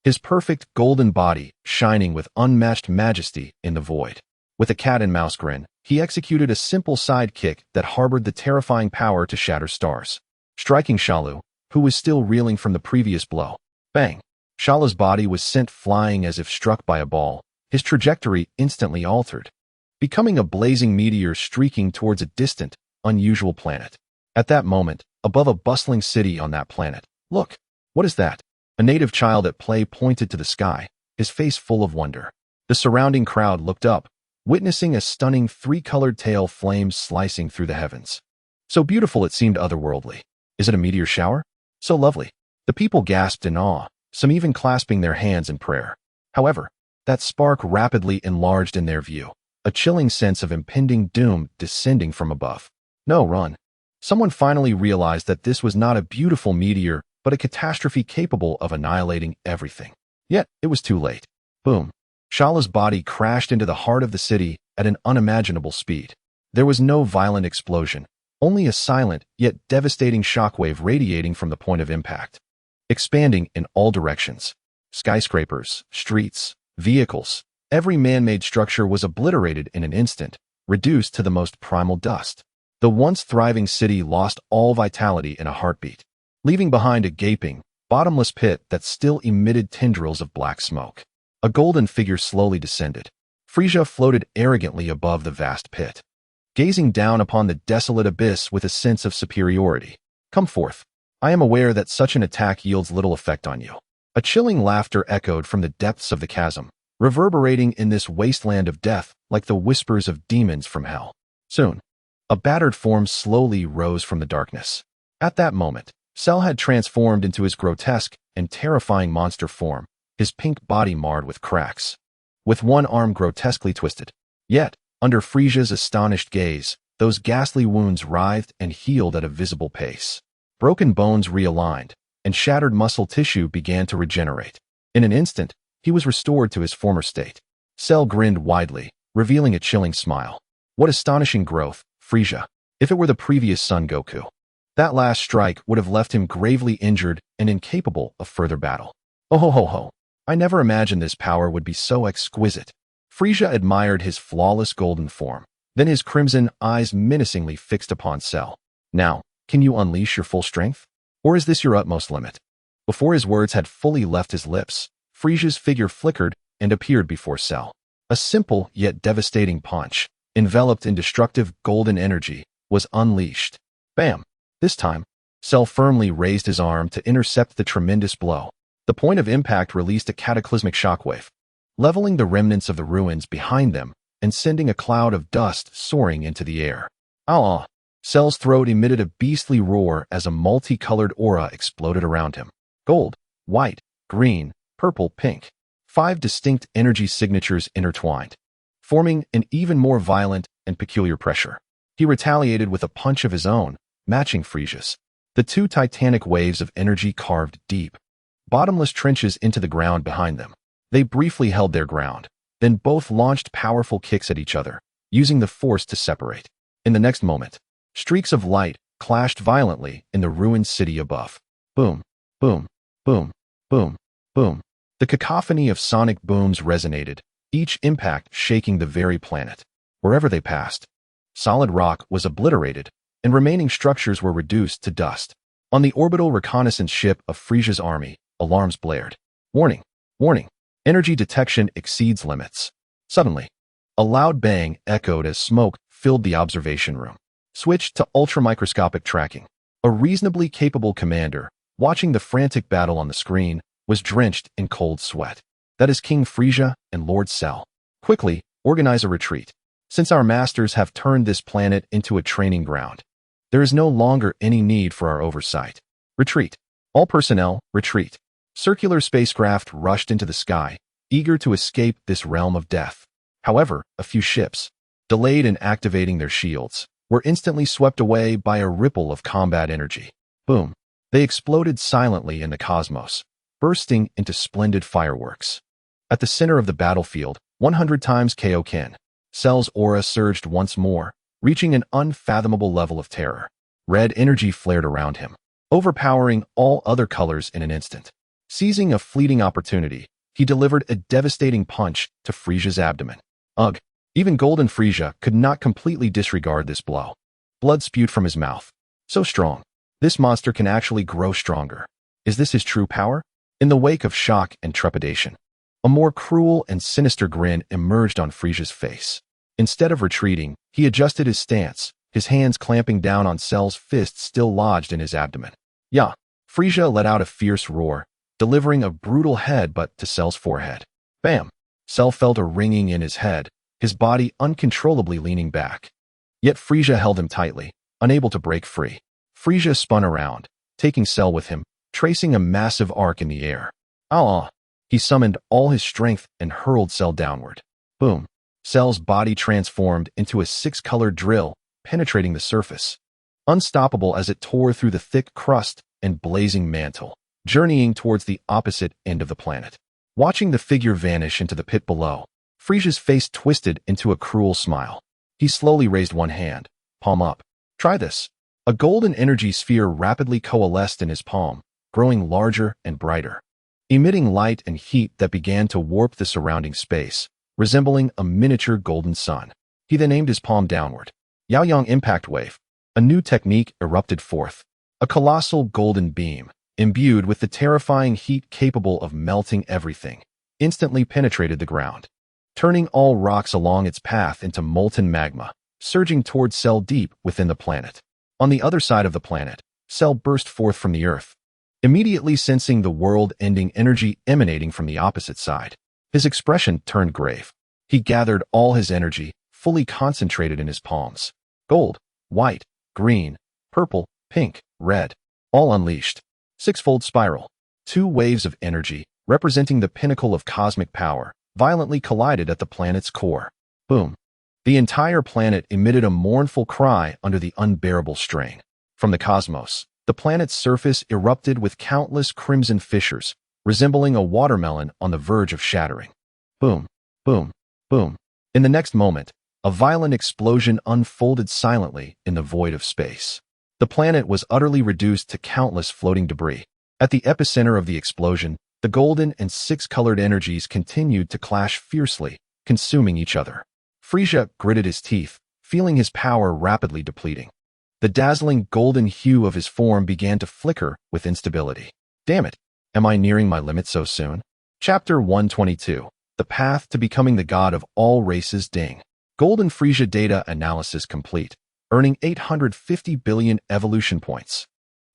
His perfect golden body shining with unmatched majesty in the void. With a cat-and-mouse grin, he executed a simple side kick that harbored the terrifying power to shatter stars, striking Shalu, who was still reeling from the previous blow. Bang! Shala's body was sent flying as if struck by a ball, his trajectory instantly altered, becoming a blazing meteor streaking towards a distant, unusual planet. At that moment, above a bustling city on that planet, look, what is that? A native child at play pointed to the sky, his face full of wonder. The surrounding crowd looked up, witnessing a stunning three-colored tail flames slicing through the heavens. So beautiful it seemed otherworldly. Is it a meteor shower? So lovely. The people gasped in awe, some even clasping their hands in prayer. However, that spark rapidly enlarged in their view, a chilling sense of impending doom descending from above. No, run. Someone finally realized that this was not a beautiful meteor, but a catastrophe capable of annihilating everything. Yet, it was too late. Boom. Shala's body crashed into the heart of the city at an unimaginable speed. There was no violent explosion, only a silent yet devastating shockwave radiating from the point of impact, expanding in all directions. Skyscrapers, streets, vehicles, every man-made structure was obliterated in an instant, reduced to the most primal dust. The once thriving city lost all vitality in a heartbeat, leaving behind a gaping, bottomless pit that still emitted tendrils of black smoke. A golden figure slowly descended. Frieza floated arrogantly above the vast pit, gazing down upon the desolate abyss with a sense of superiority. Come forth. I am aware that such an attack yields little effect on you. A chilling laughter echoed from the depths of the chasm, reverberating in this wasteland of death like the whispers of demons from hell. Soon, a battered form slowly rose from the darkness. At that moment, Cell had transformed into his grotesque and terrifying monster form, his pink body marred with cracks, with one arm grotesquely twisted. Yet, under Frieza's astonished gaze, those ghastly wounds writhed and healed at a visible pace. Broken bones realigned, and shattered muscle tissue began to regenerate. In an instant, he was restored to his former state. Cell grinned widely, revealing a chilling smile. What astonishing growth, Frieza. If it were the previous Son Goku, that last strike would have left him gravely injured and incapable of further battle. Oh ho ho ho. I never imagined this power would be so exquisite. Frieza admired his flawless golden form, then his crimson eyes menacingly fixed upon Cell. Now, can you unleash your full strength? Or is this your utmost limit? Before his words had fully left his lips, Frieza's figure flickered and appeared before Cell. A simple yet devastating punch, enveloped in destructive golden energy, was unleashed. Bam! This time, Cell firmly raised his arm to intercept the tremendous blow. The point of impact released a cataclysmic shockwave, leveling the remnants of the ruins behind them and sending a cloud of dust soaring into the air. Ah! Cell's throat emitted a beastly roar as a multicolored aura exploded around him. Gold, white, green, purple, pink. 5 distinct energy signatures intertwined, forming an even more violent and peculiar pressure. He retaliated with a punch of his own, matching Frieza's. The 2 titanic waves of energy carved deep, bottomless trenches into the ground behind them. They briefly held their ground, then both launched powerful kicks at each other, using the force to separate. In the next moment, streaks of light clashed violently in the ruined city above. Boom, boom, boom, boom, boom. The cacophony of sonic booms resonated, each impact shaking the very planet. Wherever they passed, solid rock was obliterated, and remaining structures were reduced to dust. On the orbital reconnaissance ship of Frieza's army, alarms blared. Warning, warning, energy detection exceeds limits. Suddenly, a loud bang echoed as smoke filled the observation room. Switched to ultramicroscopic tracking. A reasonably capable commander, watching the frantic battle on the screen, was drenched in cold sweat. That is King Frieza and Lord Cell. Quickly, organize a retreat. Since our masters have turned this planet into a training ground, there is no longer any need for our oversight. Retreat. All personnel, retreat. Circular spacecraft rushed into the sky, eager to escape this realm of death. However, a few ships, delayed in activating their shields, were instantly swept away by a ripple of combat energy. Boom. They exploded silently in the cosmos, bursting into splendid fireworks. At the center of the battlefield, 100 times Kaioken, Cell's aura surged once more, reaching an unfathomable level of terror. Red energy flared around him, overpowering all other colors in an instant. Seizing a fleeting opportunity, he delivered a devastating punch to Frieza's abdomen. Ugh! Even Golden Frieza could not completely disregard this blow. Blood spewed from his mouth. So strong. This monster can actually grow stronger. Is this his true power? In the wake of shock and trepidation, a more cruel and sinister grin emerged on Frieza's face. Instead of retreating, he adjusted his stance, his hands clamping down on Cell's fists still lodged in his abdomen. Yeah! Frieza let out a fierce roar, delivering a brutal headbutt to Cell's forehead. Bam! Cell felt a ringing in his head, his body uncontrollably leaning back. Yet Frieza held him tightly, unable to break free. Frieza spun around, taking Cell with him, tracing a massive arc in the air. Ah! He summoned all his strength and hurled Cell downward. Boom! Cell's body transformed into a six-colored drill, penetrating the surface. Unstoppable as it tore through the thick crust and blazing mantle, journeying towards the opposite end of the planet. Watching the figure vanish into the pit below, Frieza's face twisted into a cruel smile. He slowly raised one hand, palm up. Try this. A golden energy sphere rapidly coalesced in his palm, growing larger and brighter, emitting light and heat that began to warp the surrounding space, resembling a miniature golden sun. He then aimed his palm downward. Yaoyang Impact Wave. A new technique erupted forth. A colossal golden beam, imbued with the terrifying heat capable of melting everything, instantly penetrated the ground, turning all rocks along its path into molten magma, surging towards Cell deep within the planet. On the other side of the planet, Cell burst forth from the earth, immediately sensing the world-ending energy emanating from the opposite side. His expression turned grave. He gathered all his energy, fully concentrated in his palms. Gold, white, green, purple, pink, red, all unleashed. Sixfold spiral. Two waves of energy, representing the pinnacle of cosmic power, violently collided at the planet's core. Boom. The entire planet emitted a mournful cry under the unbearable strain. From the cosmos, the planet's surface erupted with countless crimson fissures, resembling a watermelon on the verge of shattering. Boom, boom, boom. In the next moment, a violent explosion unfolded silently in the void of space. The planet was utterly reduced to countless floating debris. At the epicenter of the explosion, the golden and six-colored energies continued to clash fiercely, consuming each other. Frieza gritted his teeth, feeling his power rapidly depleting. The dazzling golden hue of his form began to flicker with instability. Damn it! Am I nearing my limit so soon? Chapter 122. The Path to Becoming the God of All Races. Ding. Golden Frieza data analysis complete, earning 850 billion evolution points.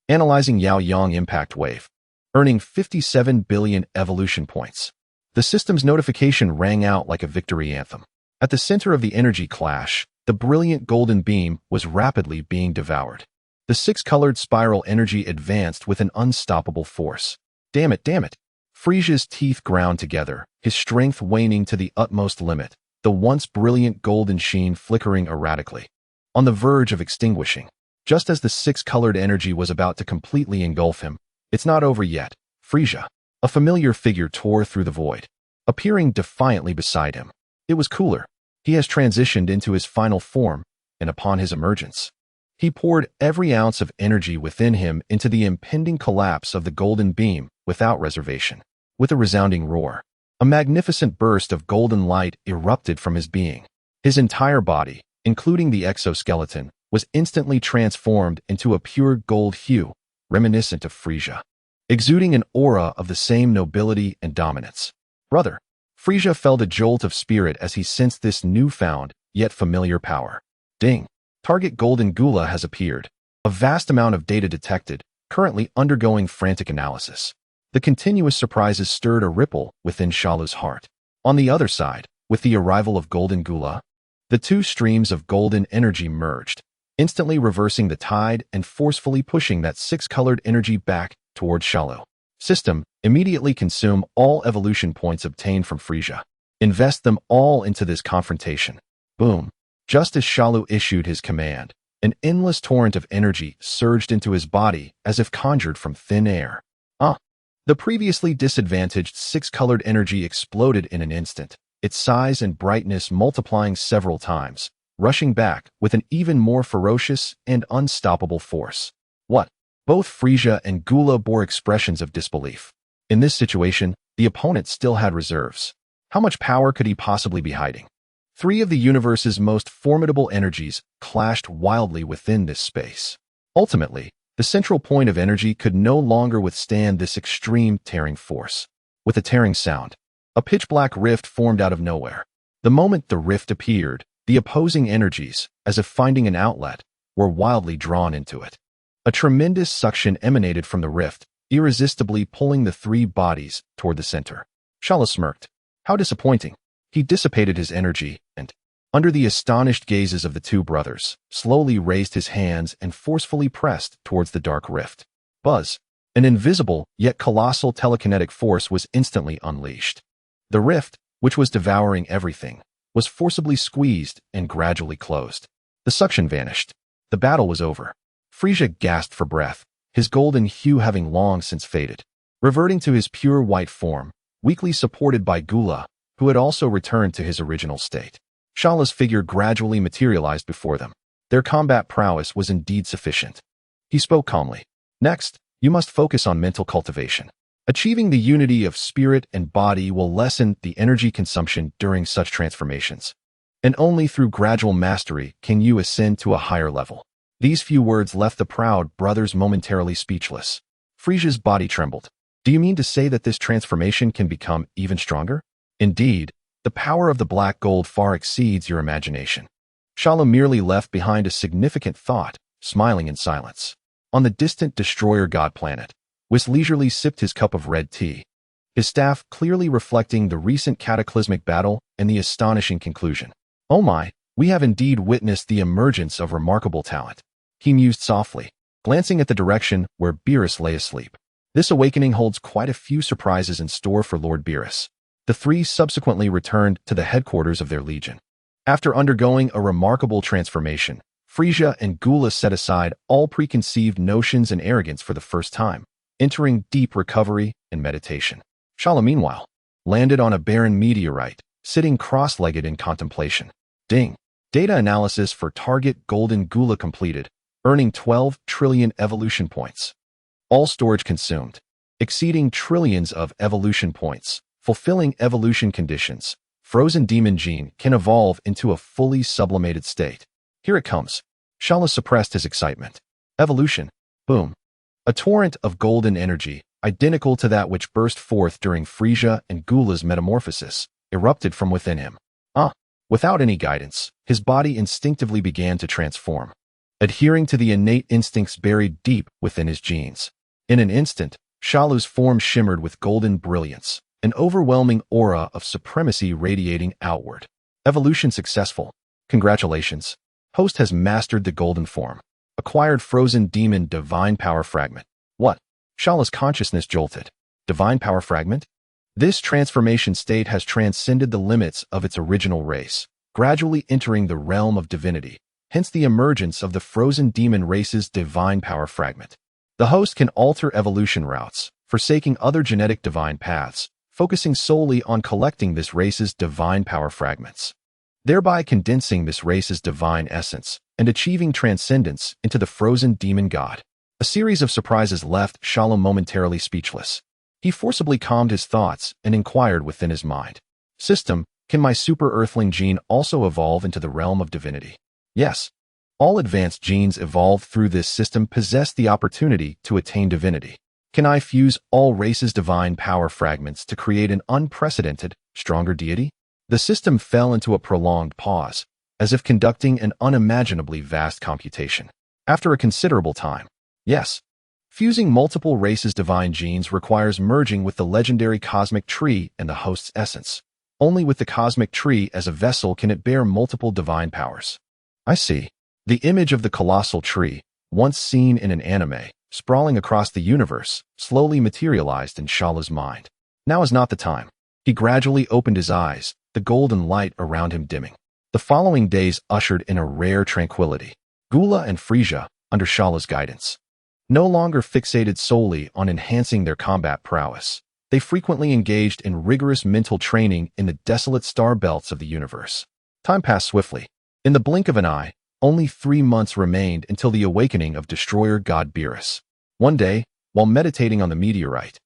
Analyzing Yaoyang Impact Wave, earning 57 billion evolution points. The system's notification rang out like a victory anthem. At the center of the energy clash, the brilliant golden beam was rapidly being devoured. The six-colored spiral energy advanced with an unstoppable force. Damn it, damn it! Frieza's teeth ground together, his strength waning to the utmost limit, the once brilliant golden sheen flickering erratically, on the verge of extinguishing. Just as the six-colored energy was about to completely engulf him, it's not over yet. Frieza, a familiar figure, tore through the void, appearing defiantly beside him. It was cooler. He has transitioned into his final form, and upon his emergence, he poured every ounce of energy within him into the impending collapse of the golden beam without reservation. With a resounding roar, a magnificent burst of golden light erupted from his being. His entire body, including the exoskeleton, was instantly transformed into a pure gold hue, reminiscent of Frieza, exuding an aura of the same nobility and dominance. Brother! Frieza felt a jolt of spirit as he sensed this newfound, yet familiar power. Ding! Target Golden Gula has appeared. A vast amount of data detected, currently undergoing frantic analysis. The continuous surprises stirred a ripple within Shalu's heart. On the other side, with the arrival of Golden Gula, the two streams of golden energy merged, instantly reversing the tide and forcefully pushing that six-colored energy back towards Shalu. System, immediately consume all evolution points obtained from Frieza. Invest them all into this confrontation. Boom. Just as Shalu issued his command, an endless torrent of energy surged into his body as if conjured from thin air. The previously disadvantaged six-colored energy exploded in an instant, its size and brightness multiplying several times, rushing back with an even more ferocious and unstoppable force. What? Both Frieza and Gula bore expressions of disbelief. In this situation, the opponent still had reserves. How much power could he possibly be hiding? Three of the universe's most formidable energies clashed wildly within this space. Ultimately, the central point of energy could no longer withstand this extreme tearing force. With a tearing sound, a pitch-black rift formed out of nowhere. The moment the rift appeared, the opposing energies, as if finding an outlet, were wildly drawn into it. A tremendous suction emanated from the rift, irresistibly pulling the three bodies toward the center. Shalus smirked. How disappointing. He dissipated his energy and, under the astonished gazes of the two brothers, slowly raised his hands and forcefully pressed towards the dark rift. Buzz. An invisible, yet colossal telekinetic force was instantly unleashed. The rift, which was devouring everything, was forcibly squeezed and gradually closed. The suction vanished. The battle was over. Frieza gasped for breath, his golden hue having long since faded. Reverting to his pure white form, weakly supported by Gula, who had also returned to his original state. Shalu's figure gradually materialized before them. Their combat prowess was indeed sufficient. He spoke calmly. Next, you must focus on mental cultivation. Achieving the unity of spirit and body will lessen the energy consumption during such transformations. And only through gradual mastery can you ascend to a higher level. These few words left the proud brothers momentarily speechless. Frieza's body trembled. Do you mean to say that this transformation can become even stronger? Indeed, the power of the black gold far exceeds your imagination. Shalu merely left behind a significant thought, smiling in silence. On the distant destroyer god planet, Whis leisurely sipped his cup of red tea, his staff clearly reflecting the recent cataclysmic battle and the astonishing conclusion. Oh my, we have indeed witnessed the emergence of remarkable talent. He mused softly, glancing at the direction where Beerus lay asleep. This awakening holds quite a few surprises in store for Lord Beerus. The three subsequently returned to the headquarters of their legion. After undergoing a remarkable transformation, Frieza and Gula set aside all preconceived notions and arrogance for the first time, entering deep recovery and meditation. Shalu, meanwhile, landed on a barren meteorite, sitting cross-legged in contemplation. Ding! Data analysis for target Golden Gula completed, earning 12 trillion evolution points. All storage consumed, exceeding trillions of evolution points. Fulfilling evolution conditions, Frozen Demon Gene can evolve into a fully sublimated state. Here it comes. Shalu suppressed his excitement. Evolution. Boom. A torrent of golden energy, identical to that which burst forth during Frieza and Gula's metamorphosis, erupted from within him. Without any guidance, his body instinctively began to transform, adhering to the innate instincts buried deep within his genes. In an instant, Shalu's form shimmered with golden brilliance, an overwhelming aura of supremacy radiating outward. Evolution successful. Congratulations. Host has mastered the golden form. Acquired Frozen Demon Divine Power Fragment. What? Shalu's consciousness jolted. Divine Power Fragment? This transformation state has transcended the limits of its original race, gradually entering the realm of divinity, hence the emergence of the Frozen Demon race's Divine Power Fragment. The host can alter evolution routes, forsaking other genetic divine paths, focusing solely on collecting this race's divine power fragments, thereby condensing this race's divine essence and achieving transcendence into the frozen demon god. A series of surprises left Shalu momentarily speechless. He forcibly calmed his thoughts and inquired within his mind. System, can my Super Earthling gene also evolve into the realm of divinity? Yes. All advanced genes evolved through this system possess the opportunity to attain divinity. Can I fuse all races' divine power fragments to create an unprecedented, stronger deity? The system fell into a prolonged pause, as if conducting an unimaginably vast computation. After a considerable time, yes. Fusing multiple races' divine genes requires merging with the legendary cosmic tree and the host's essence. Only with the cosmic tree as a vessel can it bear multiple divine powers. I see. The image of the colossal tree, once seen in an anime, sprawling across the universe, slowly materialized in Shalu's mind. Now is not the time. He gradually opened his eyes, the golden light around him dimming. The following days ushered in a rare tranquility. Gula and Frieza, under Shalu's guidance, no longer fixated solely on enhancing their combat prowess. They frequently engaged in rigorous mental training in the desolate star belts of the universe. Time passed swiftly. In the blink of an eye, only 3 months remained until the awakening of destroyer god Beerus. One day, while meditating on the meteorite,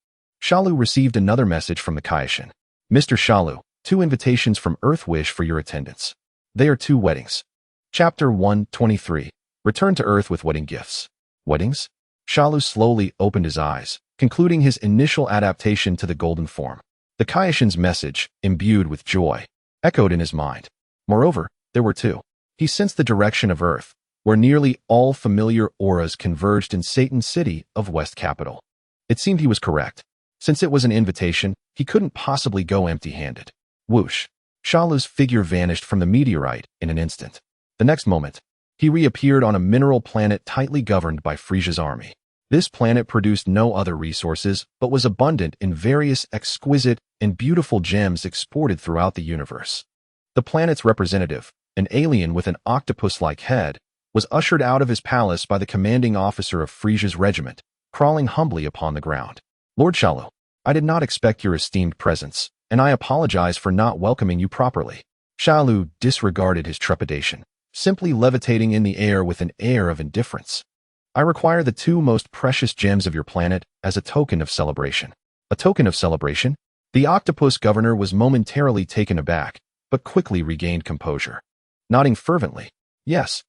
Shalu received another message from the Kaioshin. Mr. Shalu, 2 invitations from Earth wish for your attendance. They are 2 weddings. Chapter 123. Return to Earth with wedding gifts. Weddings? Shalu slowly opened his eyes, concluding his initial adaptation to the golden form. The Kaioshin's message, imbued with joy, echoed in his mind. Moreover, there were 2. He sensed the direction of Earth, where nearly all familiar auras converged in Satan City of West Capital. It seemed he was correct. Since it was an invitation, he couldn't possibly go empty-handed. Whoosh! Shalu's figure vanished from the meteorite in an instant. The next moment, he reappeared on a mineral planet tightly governed by Frieza's army. This planet produced no other resources, but was abundant in various exquisite and beautiful gems exported throughout the universe. The planet's representative, an alien with an octopus-like head, was ushered out of his palace by the commanding officer of Frieza's regiment, crawling humbly upon the ground. Lord Shalu, I did not expect your esteemed presence, and I apologize for not welcoming you properly. Shalu disregarded his trepidation, simply levitating in the air with an air of indifference. I require the 2 most precious gems of your planet as a token of celebration. A token of celebration? The octopus governor was momentarily taken aback, but quickly regained composure. Nodding fervently, yes,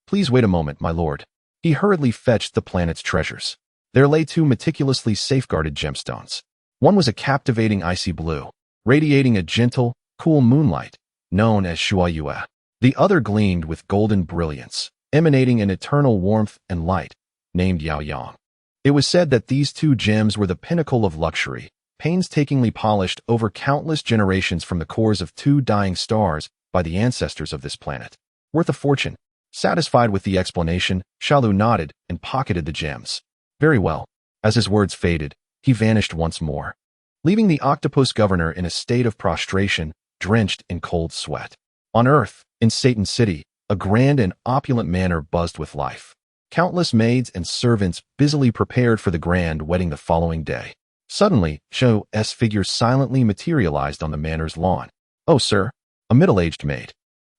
please wait a moment, my lord. He hurriedly fetched the planet's treasures. There lay 2 meticulously safeguarded gemstones. One was a captivating icy blue, radiating a gentle, cool moonlight, known as Shuayue. The other gleamed with golden brilliance, emanating an eternal warmth and light, named Yao Yang. It was said that these 2 gems were the pinnacle of luxury, painstakingly polished over countless generations from the cores of 2 dying stars by the ancestors of this planet. Worth a fortune. Satisfied with the explanation, Shalu nodded and pocketed the gems. Very well. As his words faded, he vanished once more, leaving the octopus governor in a state of prostration, drenched in cold sweat. On Earth, in Satan City, a grand and opulent manor buzzed with life. Countless maids and servants busily prepared for the grand wedding the following day. Suddenly, Show's figure silently materialized on the manor's lawn. Oh, sir, a middle-aged maid,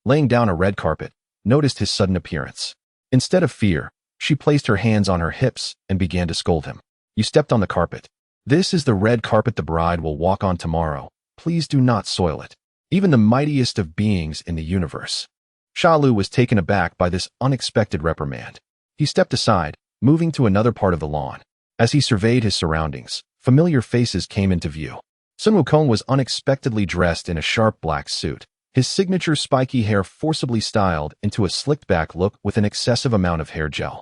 laying down a red carpet, noticed his sudden appearance. Instead of fear, she placed her hands on her hips and began to scold him. You stepped on the carpet. This is the red carpet the bride will walk on tomorrow. Please do not soil it. Even the mightiest of beings in the universe. Shalu was taken aback by this unexpected reprimand. He stepped aside, moving to another part of the lawn. As he surveyed his surroundings, familiar faces came into view. Sun Wukong was unexpectedly dressed in a sharp black suit, his signature spiky hair forcibly styled into a slicked-back look with an excessive amount of hair gel,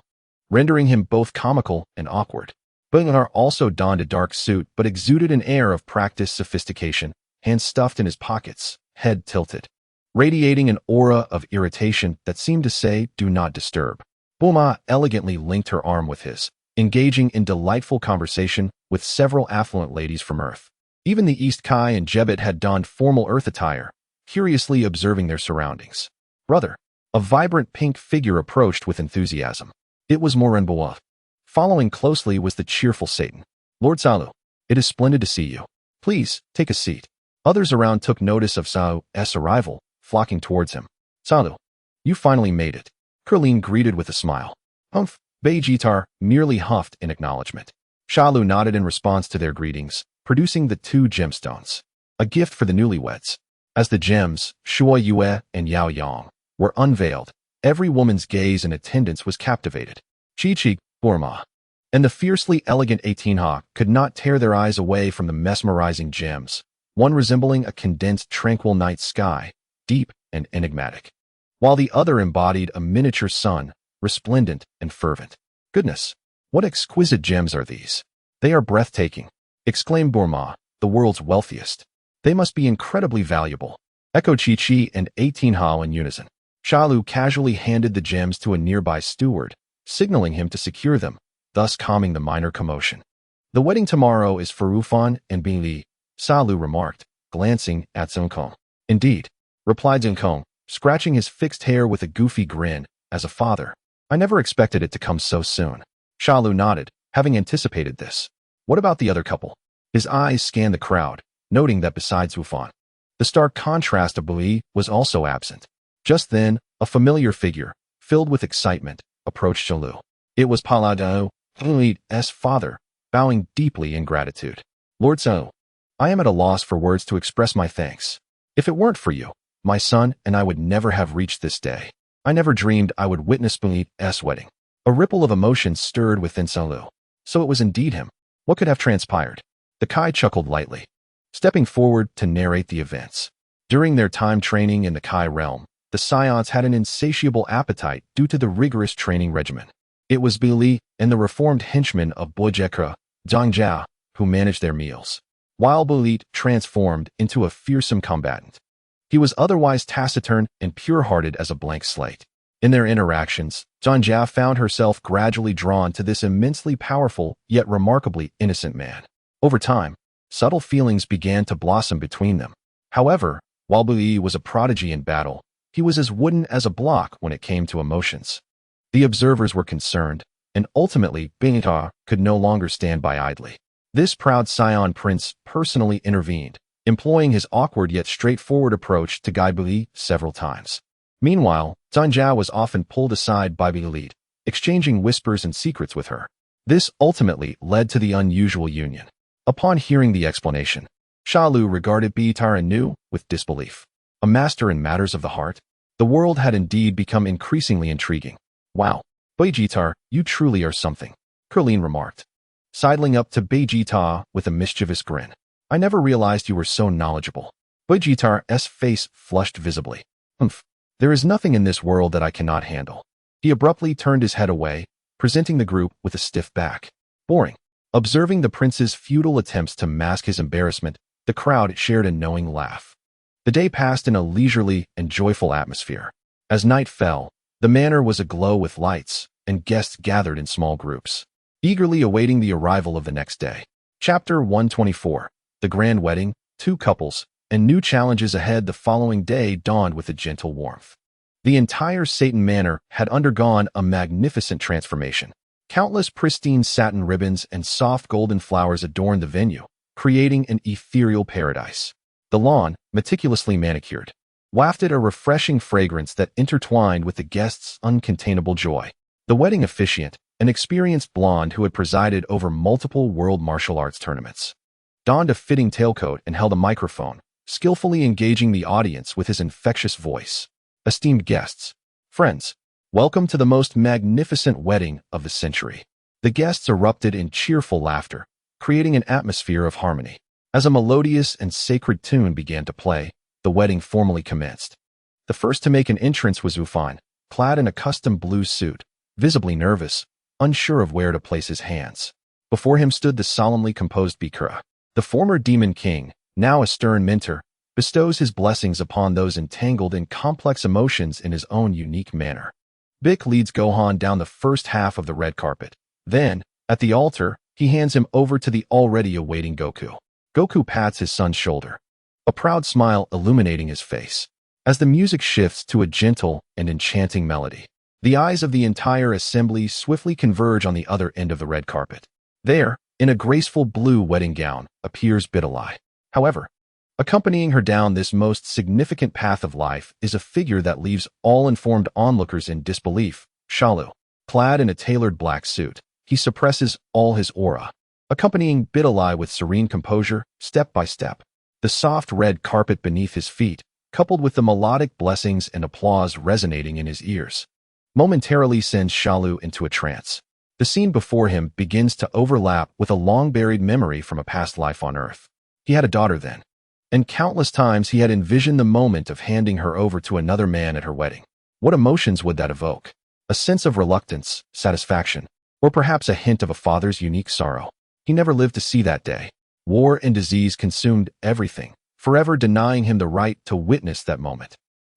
rendering him both comical and awkward. Bungar also donned a dark suit but exuded an air of practiced sophistication, hands stuffed in his pockets, head tilted, radiating an aura of irritation that seemed to say, do not disturb. Bulma elegantly linked her arm with his, engaging in delightful conversation with several affluent ladies from Earth. Even the East Kai and Jebet had donned formal Earth attire, curiously observing their surroundings. Brother, a vibrant pink figure approached with enthusiasm. It was Morenboa. Following closely was the cheerful Satan. Lord Shalu, it is splendid to see you. Please, take a seat. Others around took notice of Shalu's arrival, flocking towards him. Shalu, you finally made it. Kurlin greeted with a smile. Humph, Beijitar merely huffed in acknowledgement. Shalu nodded in response to their greetings, producing the 2 gemstones, a gift for the newlyweds. As the gems, Shuayue and Yao Yang, were unveiled, every woman's gaze and attendance was captivated. Chi-Chi, Borma, and the fiercely elegant 18Ha could not tear their eyes away from the mesmerizing gems, one resembling a condensed tranquil night sky, deep and enigmatic, while the other embodied a miniature sun, resplendent and fervent. Goodness, What exquisite gems are these? They are breathtaking, exclaimed Bourma, the world's wealthiest. They must be incredibly valuable, echoed Chi-Chi and 18 Hao in unison. Shalu casually handed the gems to a nearby steward, signaling him to secure them, thus calming the minor commotion. The wedding tomorrow is for Wufan and Bingli, Shalu remarked, glancing at Zunkong. Indeed, replied Zunkong, scratching his fixed hair with a goofy grin. As a father, I never expected it to come so soon. Shalu nodded, having anticipated this. What about the other couple? His eyes scanned the crowd, noting that besides Wufan, the stark contrast of Bui was also absent. Just then, a familiar figure, filled with excitement, approached Shalu. It was Paladao, Bui's father, bowing deeply in gratitude. Lord Zhou, I am at a loss for words to express my thanks. If it weren't for you, my son and I would never have reached this day. I never dreamed I would witness Bui's wedding. A ripple of emotion stirred within Shalu. So it was indeed him. What could have transpired? The Kai chuckled lightly, stepping forward to narrate the events. During their time training in the Kai realm, the Saiyans had an insatiable appetite due to the rigorous training regimen. It was Bili and the reformed henchman of Bojekra, Zhang Jia, who managed their meals, while Bili transformed into a fearsome combatant. He was otherwise taciturn and pure-hearted as a blank slate. In their interactions, Zhang Jia found herself gradually drawn to this immensely powerful yet remarkably innocent man. Over time, subtle feelings began to blossom between them. However, while Bui was a prodigy in battle, he was as wooden as a block when it came to emotions. The observers were concerned, and ultimately Bingita could no longer stand by idly. This proud Saiyan prince personally intervened, employing his awkward yet straightforward approach to guide Bui several times. Meanwhile, Zhang Jia was often pulled aside by Bili, exchanging whispers and secrets with her. This ultimately led to the unusual union. Upon hearing the explanation, Shalu regarded Bitar anew with disbelief. A master in matters of the heart? The world had indeed become increasingly intriguing. Wow, Beijitar, you truly are something, Kurlin remarked, sidling up to Beijita with a mischievous grin. I never realized you were so knowledgeable. Beijitar's face flushed visibly. There is nothing in this world that I cannot handle. He abruptly turned his head away, presenting the group with a stiff back. Boring. Observing the prince's futile attempts to mask his embarrassment, the crowd shared a knowing laugh. The day passed in a leisurely and joyful atmosphere. As night fell, the manor was aglow with lights, and guests gathered in small groups, eagerly awaiting the arrival of the next day. Chapter 124. The Grand Wedding, Two Couples, and New Challenges Ahead. The following day dawned with a gentle warmth. The entire Satan Manor had undergone a magnificent transformation. Countless pristine satin ribbons and soft golden flowers adorned the venue, creating an ethereal paradise. The lawn, meticulously manicured, wafted a refreshing fragrance that intertwined with the guests' uncontainable joy. The wedding officiant, an experienced blonde who had presided over multiple world martial arts tournaments, donned a fitting tailcoat and held a microphone, skillfully engaging the audience with his infectious voice. Esteemed guests, friends, welcome to the most magnificent wedding of the century. The guests erupted in cheerful laughter, creating an atmosphere of harmony. As a melodious and sacred tune began to play, the wedding formally commenced. The first to make an entrance was Wufan, clad in a custom blue suit, visibly nervous, unsure of where to place his hands. Before him stood the solemnly composed Bikura. The former Demon King, now a stern mentor, bestows his blessings upon those entangled in complex emotions in his own unique manner. Bik leads Gohan down the first half of the red carpet. Then, at the altar, he hands him over to the already awaiting Goku. Goku pats his son's shoulder, a proud smile illuminating his face. As the music shifts to a gentle and enchanting melody, the eyes of the entire assembly swiftly converge on the other end of the red carpet. There, in a graceful blue wedding gown, appears Bidalai. However, accompanying her down this most significant path of life is a figure that leaves all informed onlookers in disbelief. Shalu. Clad in a tailored black suit, he suppresses all his aura, accompanying Bidalai with serene composure, step by step. The soft red carpet beneath his feet, coupled with the melodic blessings and applause resonating in his ears, momentarily sends Shalu into a trance. The scene before him begins to overlap with a long-buried memory from a past life on Earth. He had a daughter then, and countless times he had envisioned the moment of handing her over to another man at her wedding. What emotions would that evoke? A sense of reluctance, satisfaction, Or perhaps a hint of a father's unique sorrow. He never lived to see that day. War and disease consumed everything, forever denying him the right to witness that moment.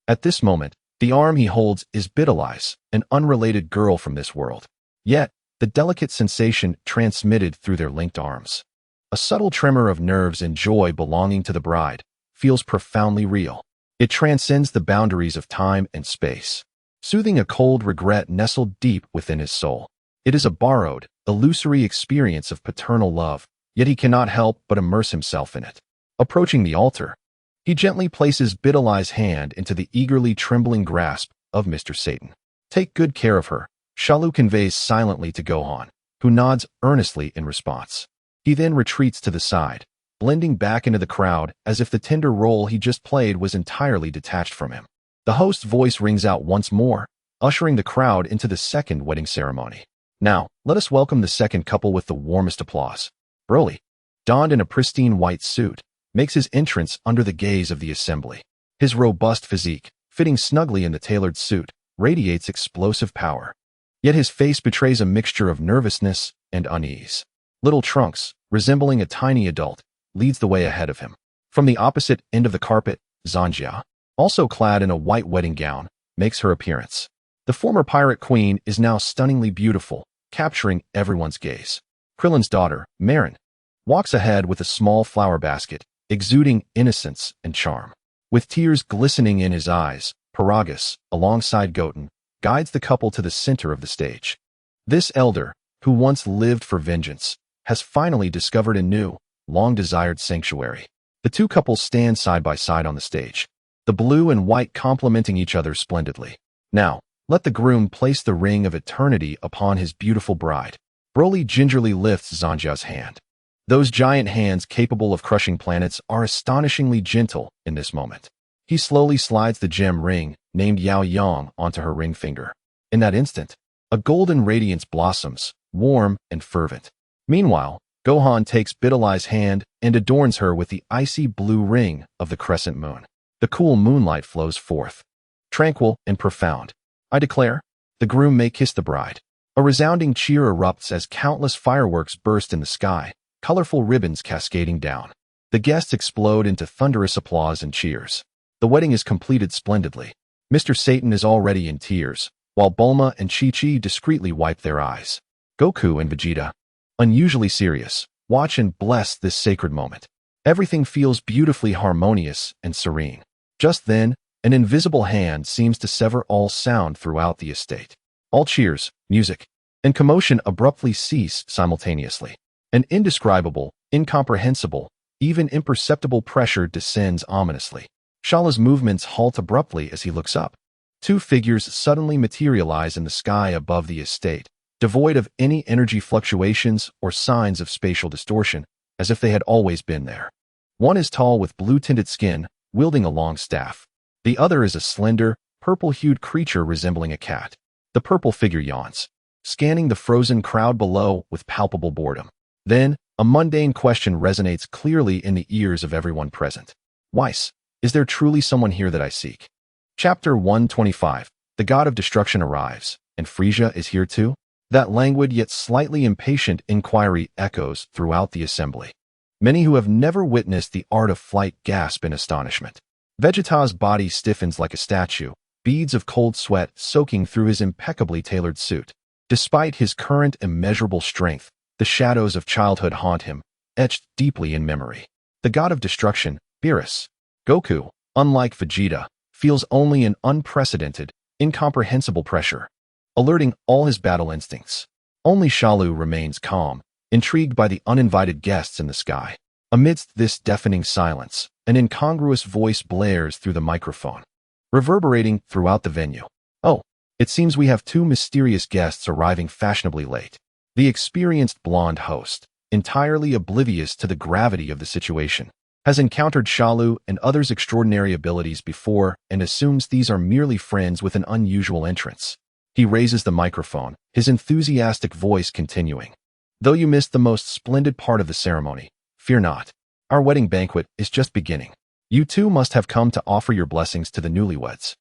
At this moment, the arm he holds is Bitalize, an unrelated girl from this world. Yet, the delicate sensation transmitted through their linked arms. A subtle tremor of nerves and joy belonging to the bride feels profoundly real. It transcends the boundaries of time and space, soothing a cold regret nestled deep within his soul. It is a borrowed, illusory experience of paternal love, yet he cannot help but immerse himself in it. Approaching the altar, he gently places Bitalize's hand into the eagerly trembling grasp of Mr. Satan. Take good care of her, Shalu conveys silently to Gohan, who nods earnestly in response. He then retreats to the side, blending back into the crowd as if the tender role he just played was entirely detached from him. The host's voice rings out once more, ushering the crowd into the second wedding ceremony. Now, let us welcome the second couple with the warmest applause. Broly, donned in a pristine white suit, makes his entrance under the gaze of the assembly. His robust physique, fitting snugly in the tailored suit, radiates explosive power. Yet his face betrays a mixture of nervousness and unease. Little Trunks, resembling a tiny adult, leads the way ahead of him. From the opposite end of the carpet, Zanjia, also clad in a white wedding gown, makes her appearance. The former pirate queen is now stunningly beautiful, capturing everyone's gaze. Krillin's daughter, Marin, walks ahead with a small flower basket, exuding innocence and charm. With tears glistening in his eyes, Paragus, alongside Goten, guides the couple to the center of the stage. This elder, who once lived for vengeance, has finally discovered a new, long-desired sanctuary. The two couples stand side by side on the stage, the blue and white complementing each other splendidly. Now, let the groom place the ring of eternity upon his beautiful bride. Broly gingerly lifts Zanjia's hand. Those giant hands capable of crushing planets are astonishingly gentle in this moment. He slowly slides the gem ring, named Yao Yang, onto her ring finger. In that instant, a golden radiance blossoms, warm and fervent. Meanwhile, Gohan takes Bitalize's hand and adorns her with the icy blue ring of the crescent moon. The cool moonlight flows forth, tranquil and profound. I declare, the groom may kiss the bride. A resounding cheer erupts as countless fireworks burst in the sky, colorful ribbons cascading down. The guests explode into thunderous applause and cheers. The wedding is completed splendidly. Mr. Satan is already in tears, while Bulma and Chi-Chi discreetly wipe their eyes. Goku and Vegeta, unusually serious, watch and bless this sacred moment. Everything feels beautifully harmonious and serene. Just then, an invisible hand seems to sever all sound throughout the estate. All cheers, music, and commotion abruptly cease simultaneously. An indescribable, incomprehensible, even imperceptible pressure descends ominously. Shala's movements halt abruptly as he looks up. Two figures suddenly materialize in the sky above the estate, devoid of any energy fluctuations or signs of spatial distortion, as if they had always been there. One is tall with blue-tinted skin, wielding a long staff. The other is a slender, purple-hued creature resembling a cat. The purple figure yawns, scanning the frozen crowd below with palpable boredom. Then, a mundane question resonates clearly in the ears of everyone present. Weiss, is there truly someone here that I seek? Chapter 125. The God of Destruction arrives, and Frieza is here too? That languid yet slightly impatient inquiry echoes throughout the assembly. Many who have never witnessed the art of flight gasp in astonishment. Vegeta's body stiffens like a statue, beads of cold sweat soaking through his impeccably tailored suit. Despite his current immeasurable strength, the shadows of childhood haunt him, etched deeply in memory. The God of Destruction, Beerus. Goku, unlike Vegeta, feels only an unprecedented, incomprehensible pressure, alerting all his battle instincts. Only Shalu remains calm, intrigued by the uninvited guests in the sky. Amidst this deafening silence, an incongruous voice blares through the microphone, reverberating throughout the venue. Oh, it seems we have two mysterious guests arriving fashionably late. The experienced blonde host, entirely oblivious to the gravity of the situation, has encountered Shalu and others' extraordinary abilities before and assumes these are merely friends with an unusual entrance. He raises the microphone, his enthusiastic voice continuing. Though you missed the most splendid part of the ceremony, fear not. Our wedding banquet is just beginning. You too must have come to offer your blessings to the newlyweds.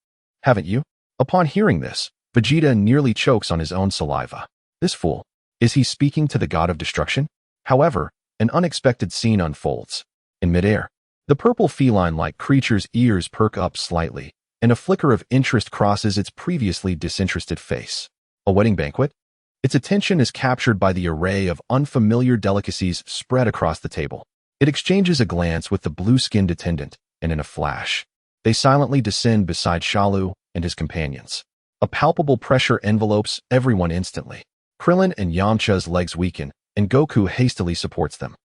Haven't you? Upon hearing this, Vegeta nearly chokes on his own saliva. This fool. Is he speaking to the god of destruction? However, an unexpected scene unfolds. In midair, the purple feline-like creature's ears perk up slightly, and a flicker of interest crosses its previously disinterested face. A wedding banquet? Its attention is captured by the array of unfamiliar delicacies spread across the table. It exchanges a glance with the blue-skinned attendant, and in a flash, they silently descend beside Shalu and his companions. A palpable pressure envelopes everyone instantly. Krillin and Yamcha's legs weaken, and Goku hastily supports them.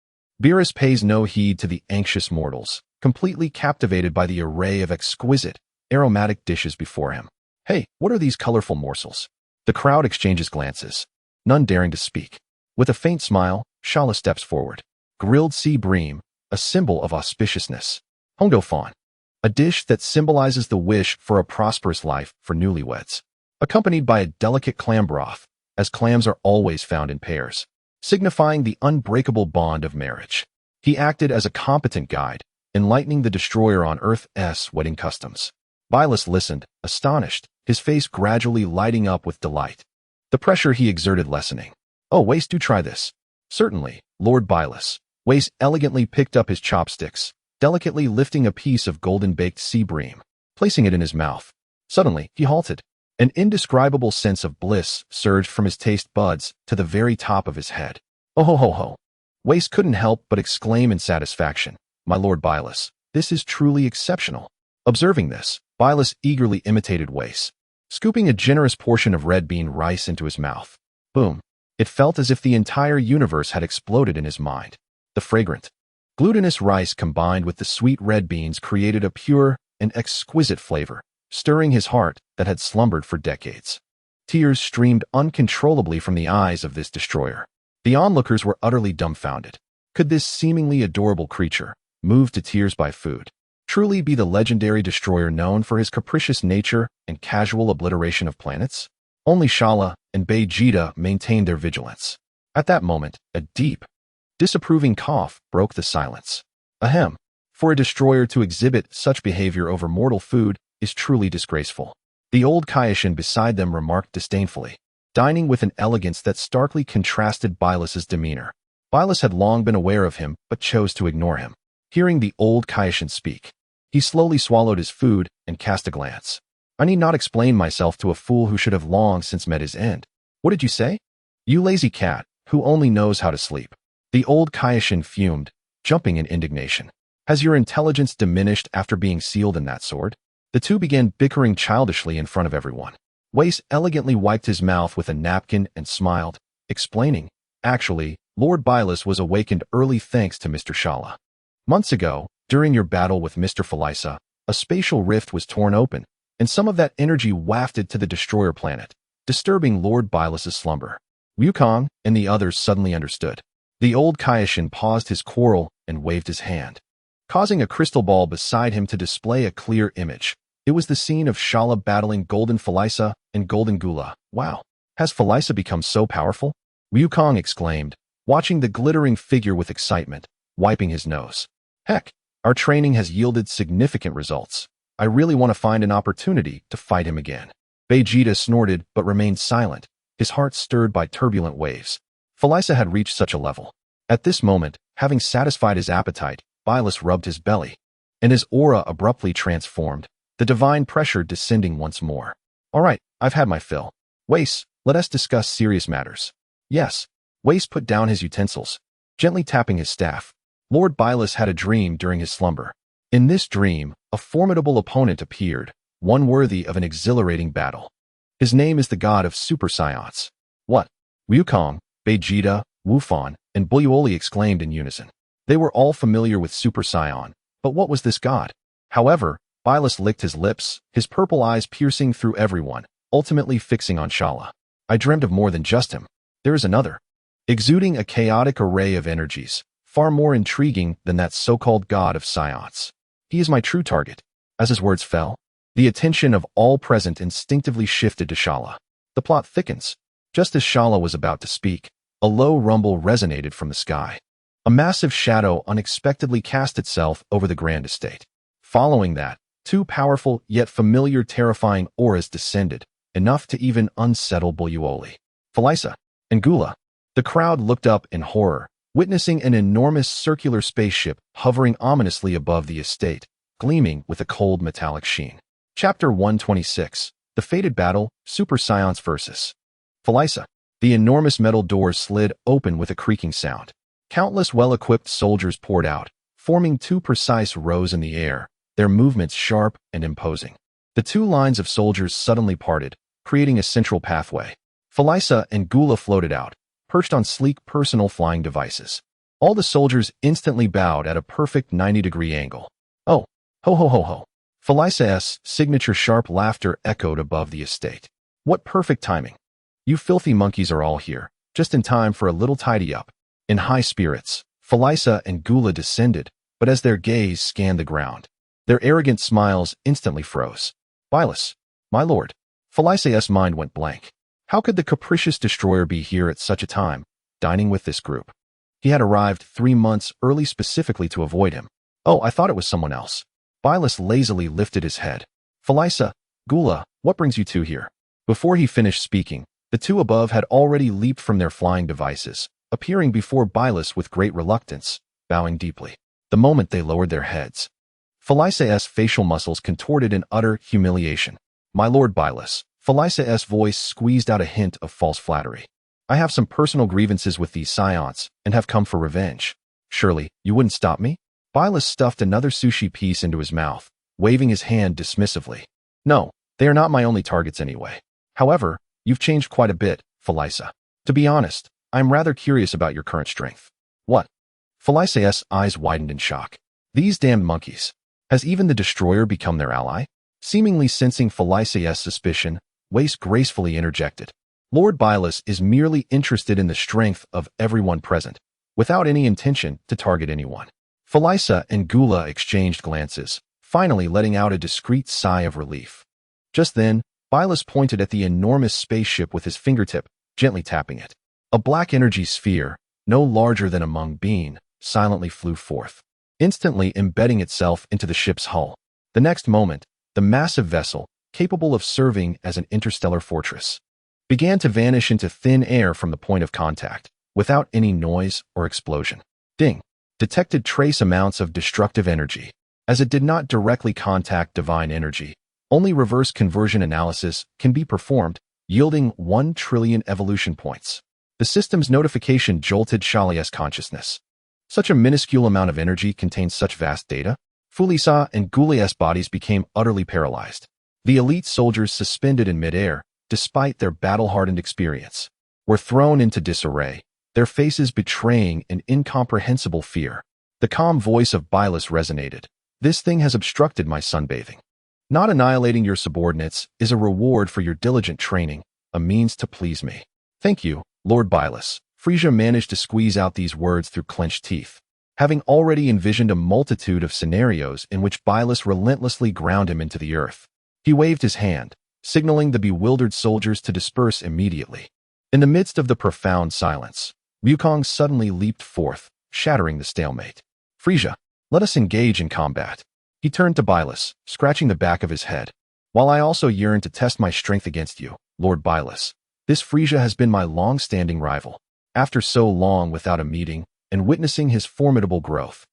Beerus pays no heed to the anxious mortals, completely captivated by the array of exquisite, aromatic dishes before him. Hey, what are these colorful morsels? The crowd exchanges glances, none daring to speak. With a faint smile, Shala steps forward. Grilled sea bream, a symbol of auspiciousness. Hondo fawn, a dish that symbolizes the wish for a prosperous life for newlyweds. Accompanied by a delicate clam broth, as clams are always found in pairs, signifying the unbreakable bond of marriage. He acted as a competent guide, enlightening the destroyer on Earth's wedding customs. Bylus listened, astonished, his face gradually lighting up with delight. The pressure he exerted lessening. Oh, Wace, do try this. Certainly, Lord Bylus. Wace elegantly picked up his chopsticks, delicately lifting a piece of golden-baked sea bream, placing it in his mouth. Suddenly, he halted. An indescribable sense of bliss surged from his taste buds to the very top of his head. Oh ho ho ho. Wace couldn't help but exclaim in satisfaction. My Lord Bylus, this is truly exceptional. Observing this, Bylus eagerly imitated Wace, scooping a generous portion of red bean rice into his mouth. Boom. It felt as if the entire universe had exploded in his mind. The fragrant, glutinous rice combined with the sweet red beans created a pure and exquisite flavor, stirring his heart that had slumbered for decades. Tears streamed uncontrollably from the eyes of this destroyer. The onlookers were utterly dumbfounded. Could this seemingly adorable creature, moved to tears by food, truly be the legendary destroyer known for his capricious nature and casual obliteration of planets? Only Shala and Vegeta maintained their vigilance. At that moment, a deep, disapproving cough broke the silence. Ahem. For a destroyer to exhibit such behavior over mortal food is truly disgraceful. The old Kaioshin beside them remarked disdainfully, dining with an elegance that starkly contrasted Bylus's demeanor. Bylus had long been aware of him, but chose to ignore him. Hearing the old Kaioshin speak, he slowly swallowed his food and cast a glance. I need not explain myself to a fool who should have long since met his end. What did you say? You lazy cat, who only knows how to sleep. The old Kaioshin fumed, jumping in indignation. Has your intelligence diminished after being sealed in that sword? The two began bickering childishly in front of everyone. Wace elegantly wiped his mouth with a napkin and smiled, explaining, actually, Lord Bylus was awakened early thanks to Mr. Shala. Months ago, during your battle with Mr. Frieza, a spatial rift was torn open, and some of that energy wafted to the destroyer planet, disturbing Lord Bylus's slumber. Wukong and the others suddenly understood. The old Kaioshin paused his quarrel and waved his hand, causing a crystal ball beside him to display a clear image. It was the scene of Shala battling Golden Frieza and Golden Gula. Wow, has Frieza become so powerful? Wukong exclaimed, watching the glittering figure with excitement, wiping his nose. Heck, our training has yielded significant results. I really want to find an opportunity to fight him again. Vegeta snorted but remained silent, his heart stirred by turbulent waves. Frieza had reached such a level. At this moment, having satisfied his appetite, Bylus rubbed his belly, and his aura abruptly transformed, the divine pressure descending once more. All right, I've had my fill. Wace, let us discuss serious matters. Yes. Wace put down his utensils, gently tapping his staff. Lord Bylus had a dream during his slumber. In this dream, a formidable opponent appeared, one worthy of an exhilarating battle. His name is the god of Super Saiyans. What? Wukong, Vegeta, Wufan, and Bulioli exclaimed in unison. They were all familiar with Super Saiyan, but what was this god? However, Bylus licked his lips, his purple eyes piercing through everyone, ultimately fixing on Shala. I dreamt of more than just him. There is another, exuding a chaotic array of energies, far more intriguing than that so-called god of Saiyans. He is my true target. As his words fell, the attention of all present instinctively shifted to Shala. The plot thickens. Just as Shala was about to speak, a low rumble resonated from the sky. A massive shadow unexpectedly cast itself over the grand estate. Following that, two powerful yet familiar terrifying auras descended, enough to even unsettle Bulioli, Frieza, and Gula. The crowd looked up in horror, witnessing an enormous circular spaceship hovering ominously above the estate, gleaming with a cold metallic sheen. Chapter 126, The Fated Battle, Super Saiyan vs. Frieza. The enormous metal doors slid open with a creaking sound. Countless well-equipped soldiers poured out, forming two precise rows in the air, their movements sharp and imposing. The two lines of soldiers suddenly parted, creating a central pathway. Frieza and Gula floated out, perched on sleek personal flying devices. All the soldiers instantly bowed at a perfect 90-degree angle. Oh, ho ho ho ho. Frieza's signature sharp laughter echoed above the estate. What perfect timing. You filthy monkeys are all here, just in time for a little tidy-up. In high spirits, Frieza and Gula descended, but as their gaze scanned the ground, their arrogant smiles instantly froze. Bylus, my lord. Frieza's mind went blank. How could the capricious destroyer be here at such a time, dining with this group? He had arrived 3 months early specifically to avoid him. Oh, I thought it was someone else. Bylus lazily lifted his head. Frieza, Gula, what brings you two here? Before he finished speaking, the two above had already leaped from their flying devices, appearing before Bylus with great reluctance, bowing deeply. The moment they lowered their heads, Frieza's facial muscles contorted in utter humiliation. My lord Bylus, Frieza's voice squeezed out a hint of false flattery. I have some personal grievances with these Saiyans and have come for revenge. Surely, you wouldn't stop me? Bylus stuffed another sushi piece into his mouth, waving his hand dismissively. No, they are not my only targets anyway. However, you've changed quite a bit, Frieza. To be honest, I'm rather curious about your current strength. What? Frieza's eyes widened in shock. These damned monkeys. Has even the destroyer become their ally? Seemingly sensing Frieza's suspicion, Weiss gracefully interjected. Lord Bylus is merely interested in the strength of everyone present, without any intention to target anyone. Frieza and Gula exchanged glances, finally letting out a discreet sigh of relief. Just then, Bylus pointed at the enormous spaceship with his fingertip, gently tapping it. A black energy sphere, no larger than a mung bean, silently flew forth, instantly embedding itself into the ship's hull. The next moment, the massive vessel, capable of serving as an interstellar fortress, began to vanish into thin air from the point of contact, without any noise or explosion. Ding! Detected trace amounts of destructive energy. As it did not directly contact divine energy, only reverse conversion analysis can be performed, yielding 1 trillion evolution points. The system's notification jolted Shalu's consciousness. Such a minuscule amount of energy contains such vast data? Frieza and Gula's bodies became utterly paralyzed. The elite soldiers suspended in midair, despite their battle-hardened experience, were thrown into disarray, their faces betraying an incomprehensible fear. The calm voice of Bylus resonated. This thing has obstructed my sunbathing. Not annihilating your subordinates is a reward for your diligent training, a means to please me. Thank you, Lord Bylus. Frieza managed to squeeze out these words through clenched teeth, having already envisioned a multitude of scenarios in which Bylus relentlessly ground him into the earth. He waved his hand, signaling the bewildered soldiers to disperse immediately. In the midst of the profound silence, Wukong suddenly leaped forth, shattering the stalemate. Frieza, let us engage in combat. He turned to Bylus, scratching the back of his head. While I also yearn to test my strength against you, Lord Bylus, this Frieza has been my long-standing rival. After so long without a meeting, and witnessing his formidable growth,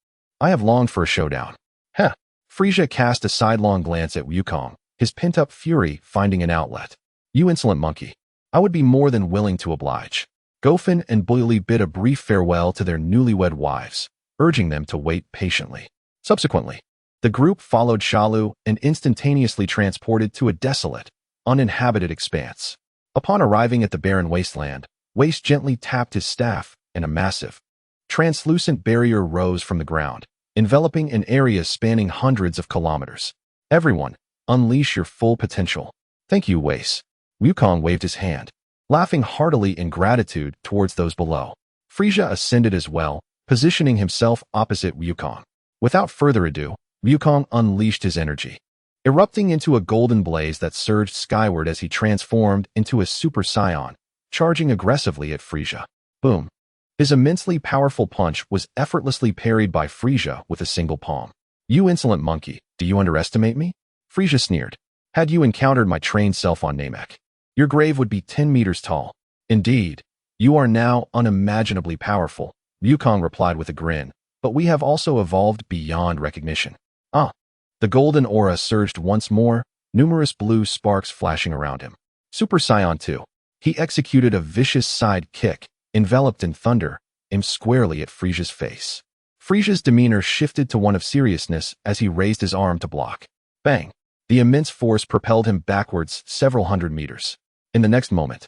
I have longed for a showdown. Heh! Frieza cast a sidelong glance at Wukong, his pent-up fury finding an outlet. You insolent monkey. I would be more than willing to oblige. Gofen and Bully bid a brief farewell to their newlywed wives, urging them to wait patiently. Subsequently, the group followed Shalu and instantaneously transported to a desolate, uninhabited expanse. Upon arriving at the barren wasteland, Weiss gently tapped his staff, and a massive, translucent barrier rose from the ground, enveloping an area spanning hundreds of kilometers. Everyone, unleash your full potential. Thank you, Weiss. Wukong waved his hand, laughing heartily in gratitude towards those below. Frieza ascended as well, positioning himself opposite Wukong. Without further ado, Wukong unleashed his energy, erupting into a golden blaze that surged skyward as he transformed into a Super Saiyan, charging aggressively at Frieza. Boom! His immensely powerful punch was effortlessly parried by Frieza with a single palm. You insolent monkey, do you underestimate me? Frieza sneered. Had you encountered my trained self on Namek, your grave would be 10 meters tall. Indeed, You are now unimaginably powerful, Wukong replied with a grin, but we have also evolved beyond recognition. Ah. The golden aura surged once more, numerous blue sparks flashing around him. Super Saiyan 2. He executed a vicious side kick, enveloped in thunder, aimed squarely at Frieza's face. Frieza's demeanor shifted to one of seriousness as he raised his arm to block. Bang! The immense force propelled him backwards several hundred meters. In the next moment,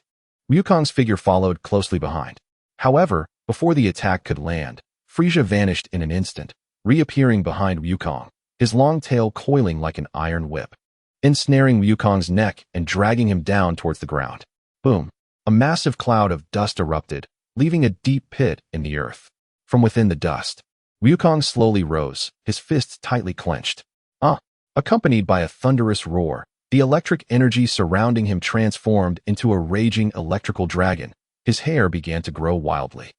Wukong's figure followed closely behind. However, before the attack could land, Frieza vanished in an instant, reappearing behind Wukong, his long tail coiling like an iron whip, ensnaring Wukong's neck and dragging him down towards the ground. Boom! A massive cloud of dust erupted, leaving a deep pit in the earth. From within the dust, Wukong slowly rose, his fists tightly clenched. Accompanied by a thunderous roar, the electric energy surrounding him transformed into a raging electrical dragon. His hair began to grow wildly,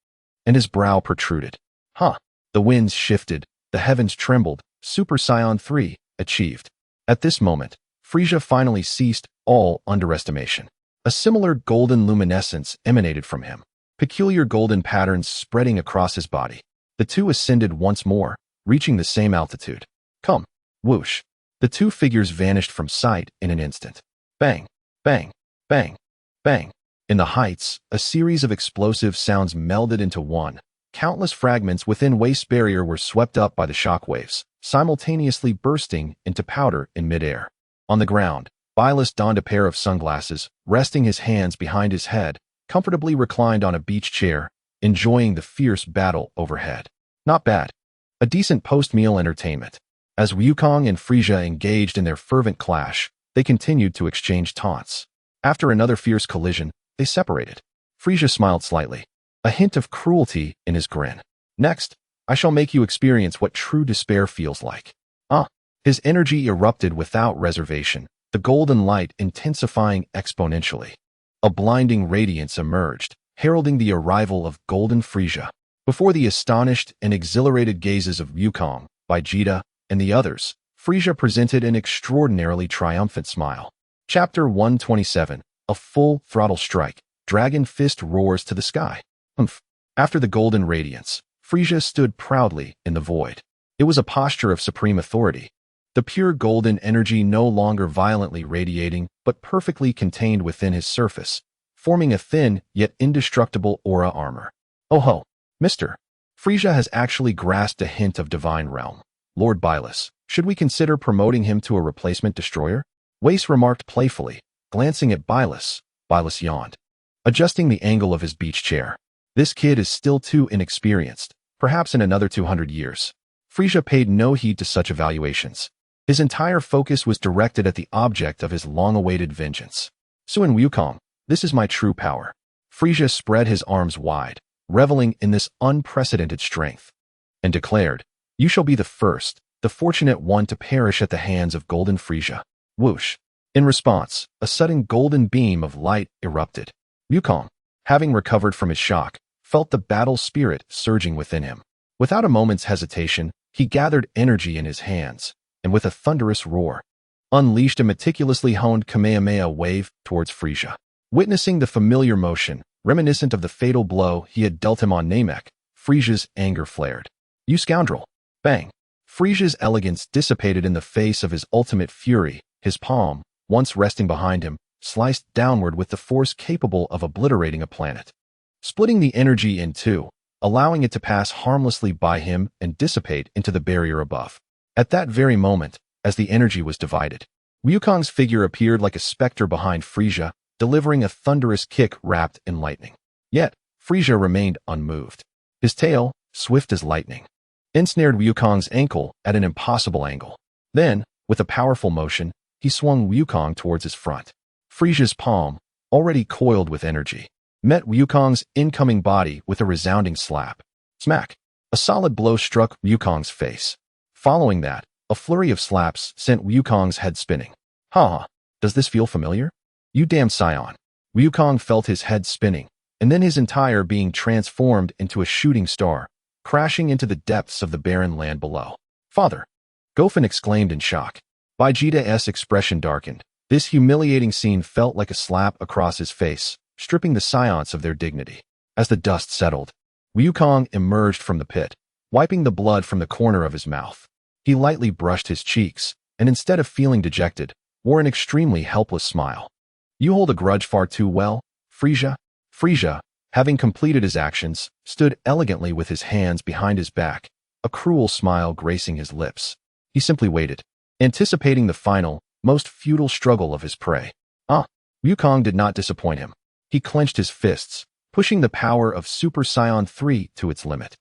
and his brow protruded. The winds shifted, the heavens trembled. Super Saiyan 3 achieved. At this moment, Frieza finally ceased all underestimation. A similar golden luminescence emanated from him, peculiar golden patterns spreading across his body. The two ascended once more, reaching the same altitude. Come! Whoosh! The two figures vanished from sight in an instant. Bang! Bang! Bang! Bang! In the heights, a series of explosive sounds melded into one. Countless fragments within Waste's barrier were swept up by the shockwaves, simultaneously bursting into powder in midair. On the ground, Byleth donned a pair of sunglasses, resting his hands behind his head, comfortably reclined on a beach chair, enjoying the fierce battle overhead. Not bad. A decent post-meal entertainment. As Wukong and Frieza engaged in their fervent clash, they continued to exchange taunts. After another fierce collision, they separated. Frieza smiled slightly, a hint of cruelty in his grin. Next, I shall make you experience what true despair feels like. His energy erupted without reservation, the golden light intensifying exponentially. A blinding radiance emerged, heralding the arrival of Golden Frieza. Before the astonished and exhilarated gazes of Wukong, Vegeta, and the others, Frieza presented an extraordinarily triumphant smile. Chapter 127, A Full Throttle Strike. Dragon Fist roars to the sky. After the golden radiance, Frieza stood proudly in the void. It was a posture of supreme authority. The pure golden energy no longer violently radiating, but perfectly contained within his surface, forming a thin yet indestructible aura armor. Oh ho, Mr. Frieza has actually grasped a hint of divine realm. Lord Byleth, should we consider promoting him to a replacement destroyer? Waste remarked playfully, glancing at Byleth. Byleth yawned, adjusting the angle of his beach chair. This kid is still too inexperienced, perhaps in another 200 years. Frieza paid no heed to such evaluations. His entire focus was directed at the object of his long-awaited vengeance. Sun Wukong, this is my true power. Frieza spread his arms wide, reveling in this unprecedented strength, and declared, You shall be the first, the fortunate one to perish at the hands of Golden Frieza. Whoosh! In response, a sudden golden beam of light erupted. Wukong, having recovered from his shock, felt the battle spirit surging within him. Without a moment's hesitation, he gathered energy in his hands, and with a thunderous roar, unleashed a meticulously honed Kamehameha wave towards Frieza. Witnessing the familiar motion, reminiscent of the fatal blow he had dealt him on Namek, Frieza's anger flared. You scoundrel! Bang! Frieza's elegance dissipated in the face of his ultimate fury. His palm, once resting behind him, sliced downward with the force capable of obliterating a planet, splitting the energy in two, allowing it to pass harmlessly by him and dissipate into the barrier above. At that very moment, as the energy was divided, Wukong's figure appeared like a specter behind Frieza, delivering a thunderous kick wrapped in lightning. Yet, Frieza remained unmoved. His tail, swift as lightning, ensnared Wukong's ankle at an impossible angle. Then, with a powerful motion, he swung Wukong towards his front. Frieza's palm, already coiled with energy, met Wukong's incoming body with a resounding slap. Smack! A solid blow struck Wukong's face. Following that, a flurry of slaps sent Wukong's head spinning. Does this feel familiar? You damn Saiyan. Wukong felt his head spinning, and then his entire being transformed into a shooting star, crashing into the depths of the barren land below. Father! Gofen exclaimed in shock. Vegeta's expression darkened. This humiliating scene felt like a slap across his face, stripping the Saiyans of their dignity. As the dust settled, Wukong emerged from the pit, wiping the blood from the corner of his mouth. He lightly brushed his cheeks, and instead of feeling dejected, wore an extremely helpless smile. You hold a grudge far too well, Frieza? Frieza, having completed his actions, stood elegantly with his hands behind his back, a cruel smile gracing his lips. He simply waited, anticipating the final, most futile struggle of his prey. Wukong did not disappoint him. He clenched his fists, pushing the power of Super Saiyan 3 to its limit.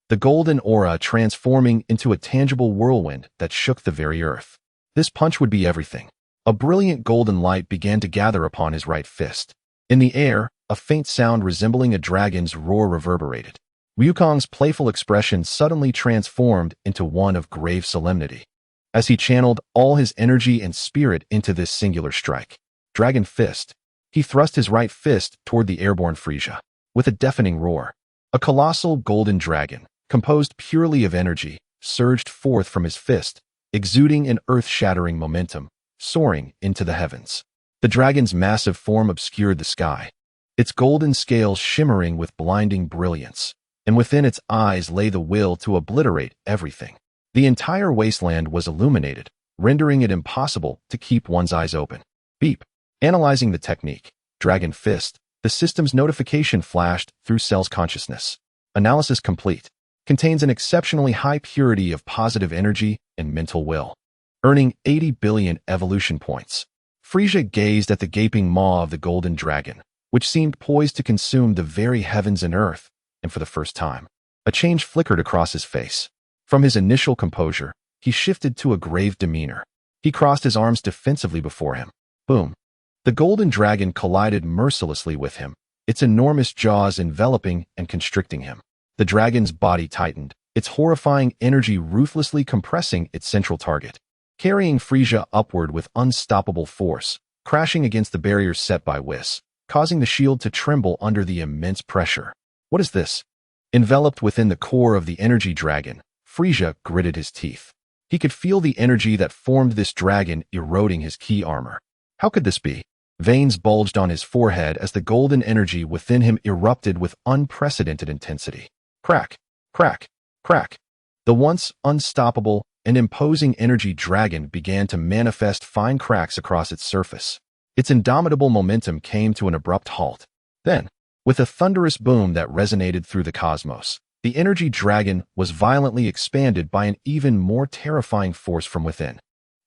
The golden aura transforming into a tangible whirlwind that shook the very earth. This punch would be everything. A brilliant golden light began to gather upon his right fist. In the air, a faint sound resembling a dragon's roar reverberated. Wukong's playful expression suddenly transformed into one of grave solemnity, as he channeled all his energy and spirit into this singular strike. Dragon Fist. He thrust his right fist toward the airborne Frieza. With a deafening roar, a colossal golden dragon, composed purely of energy, surged forth from his fist, exuding an earth-shattering momentum, soaring into the heavens. The dragon's massive form obscured the sky, its golden scales shimmering with blinding brilliance, and within its eyes lay the will to obliterate everything. The entire wasteland was illuminated, rendering it impossible to keep one's eyes open. Beep. Analyzing the technique, Dragon Fist, the system's notification flashed through Cell's consciousness. Analysis complete. Contains an exceptionally high purity of positive energy and mental will, earning 80 billion evolution points. Frieza gazed at the gaping maw of the golden dragon, which seemed poised to consume the very heavens and earth, and for the first time, a change flickered across his face. From his initial composure, he shifted to a grave demeanor. He crossed his arms defensively before him. Boom. The golden dragon collided mercilessly with him, its enormous jaws enveloping and constricting him. The dragon's body tightened, its horrifying energy ruthlessly compressing its central target, carrying Frieza upward with unstoppable force, crashing against the barriers set by Whis, causing the shield to tremble under the immense pressure. What is this? Enveloped within the core of the energy dragon, Frieza gritted his teeth. He could feel the energy that formed this dragon eroding his key armor. How could this be? Veins bulged on his forehead as the golden energy within him erupted with unprecedented intensity. Crack, crack, crack. The once unstoppable and imposing energy dragon began to manifest fine cracks across its surface. Its indomitable momentum came to an abrupt halt. Then, with a thunderous boom that resonated through the cosmos, the energy dragon was violently expanded by an even more terrifying force from within.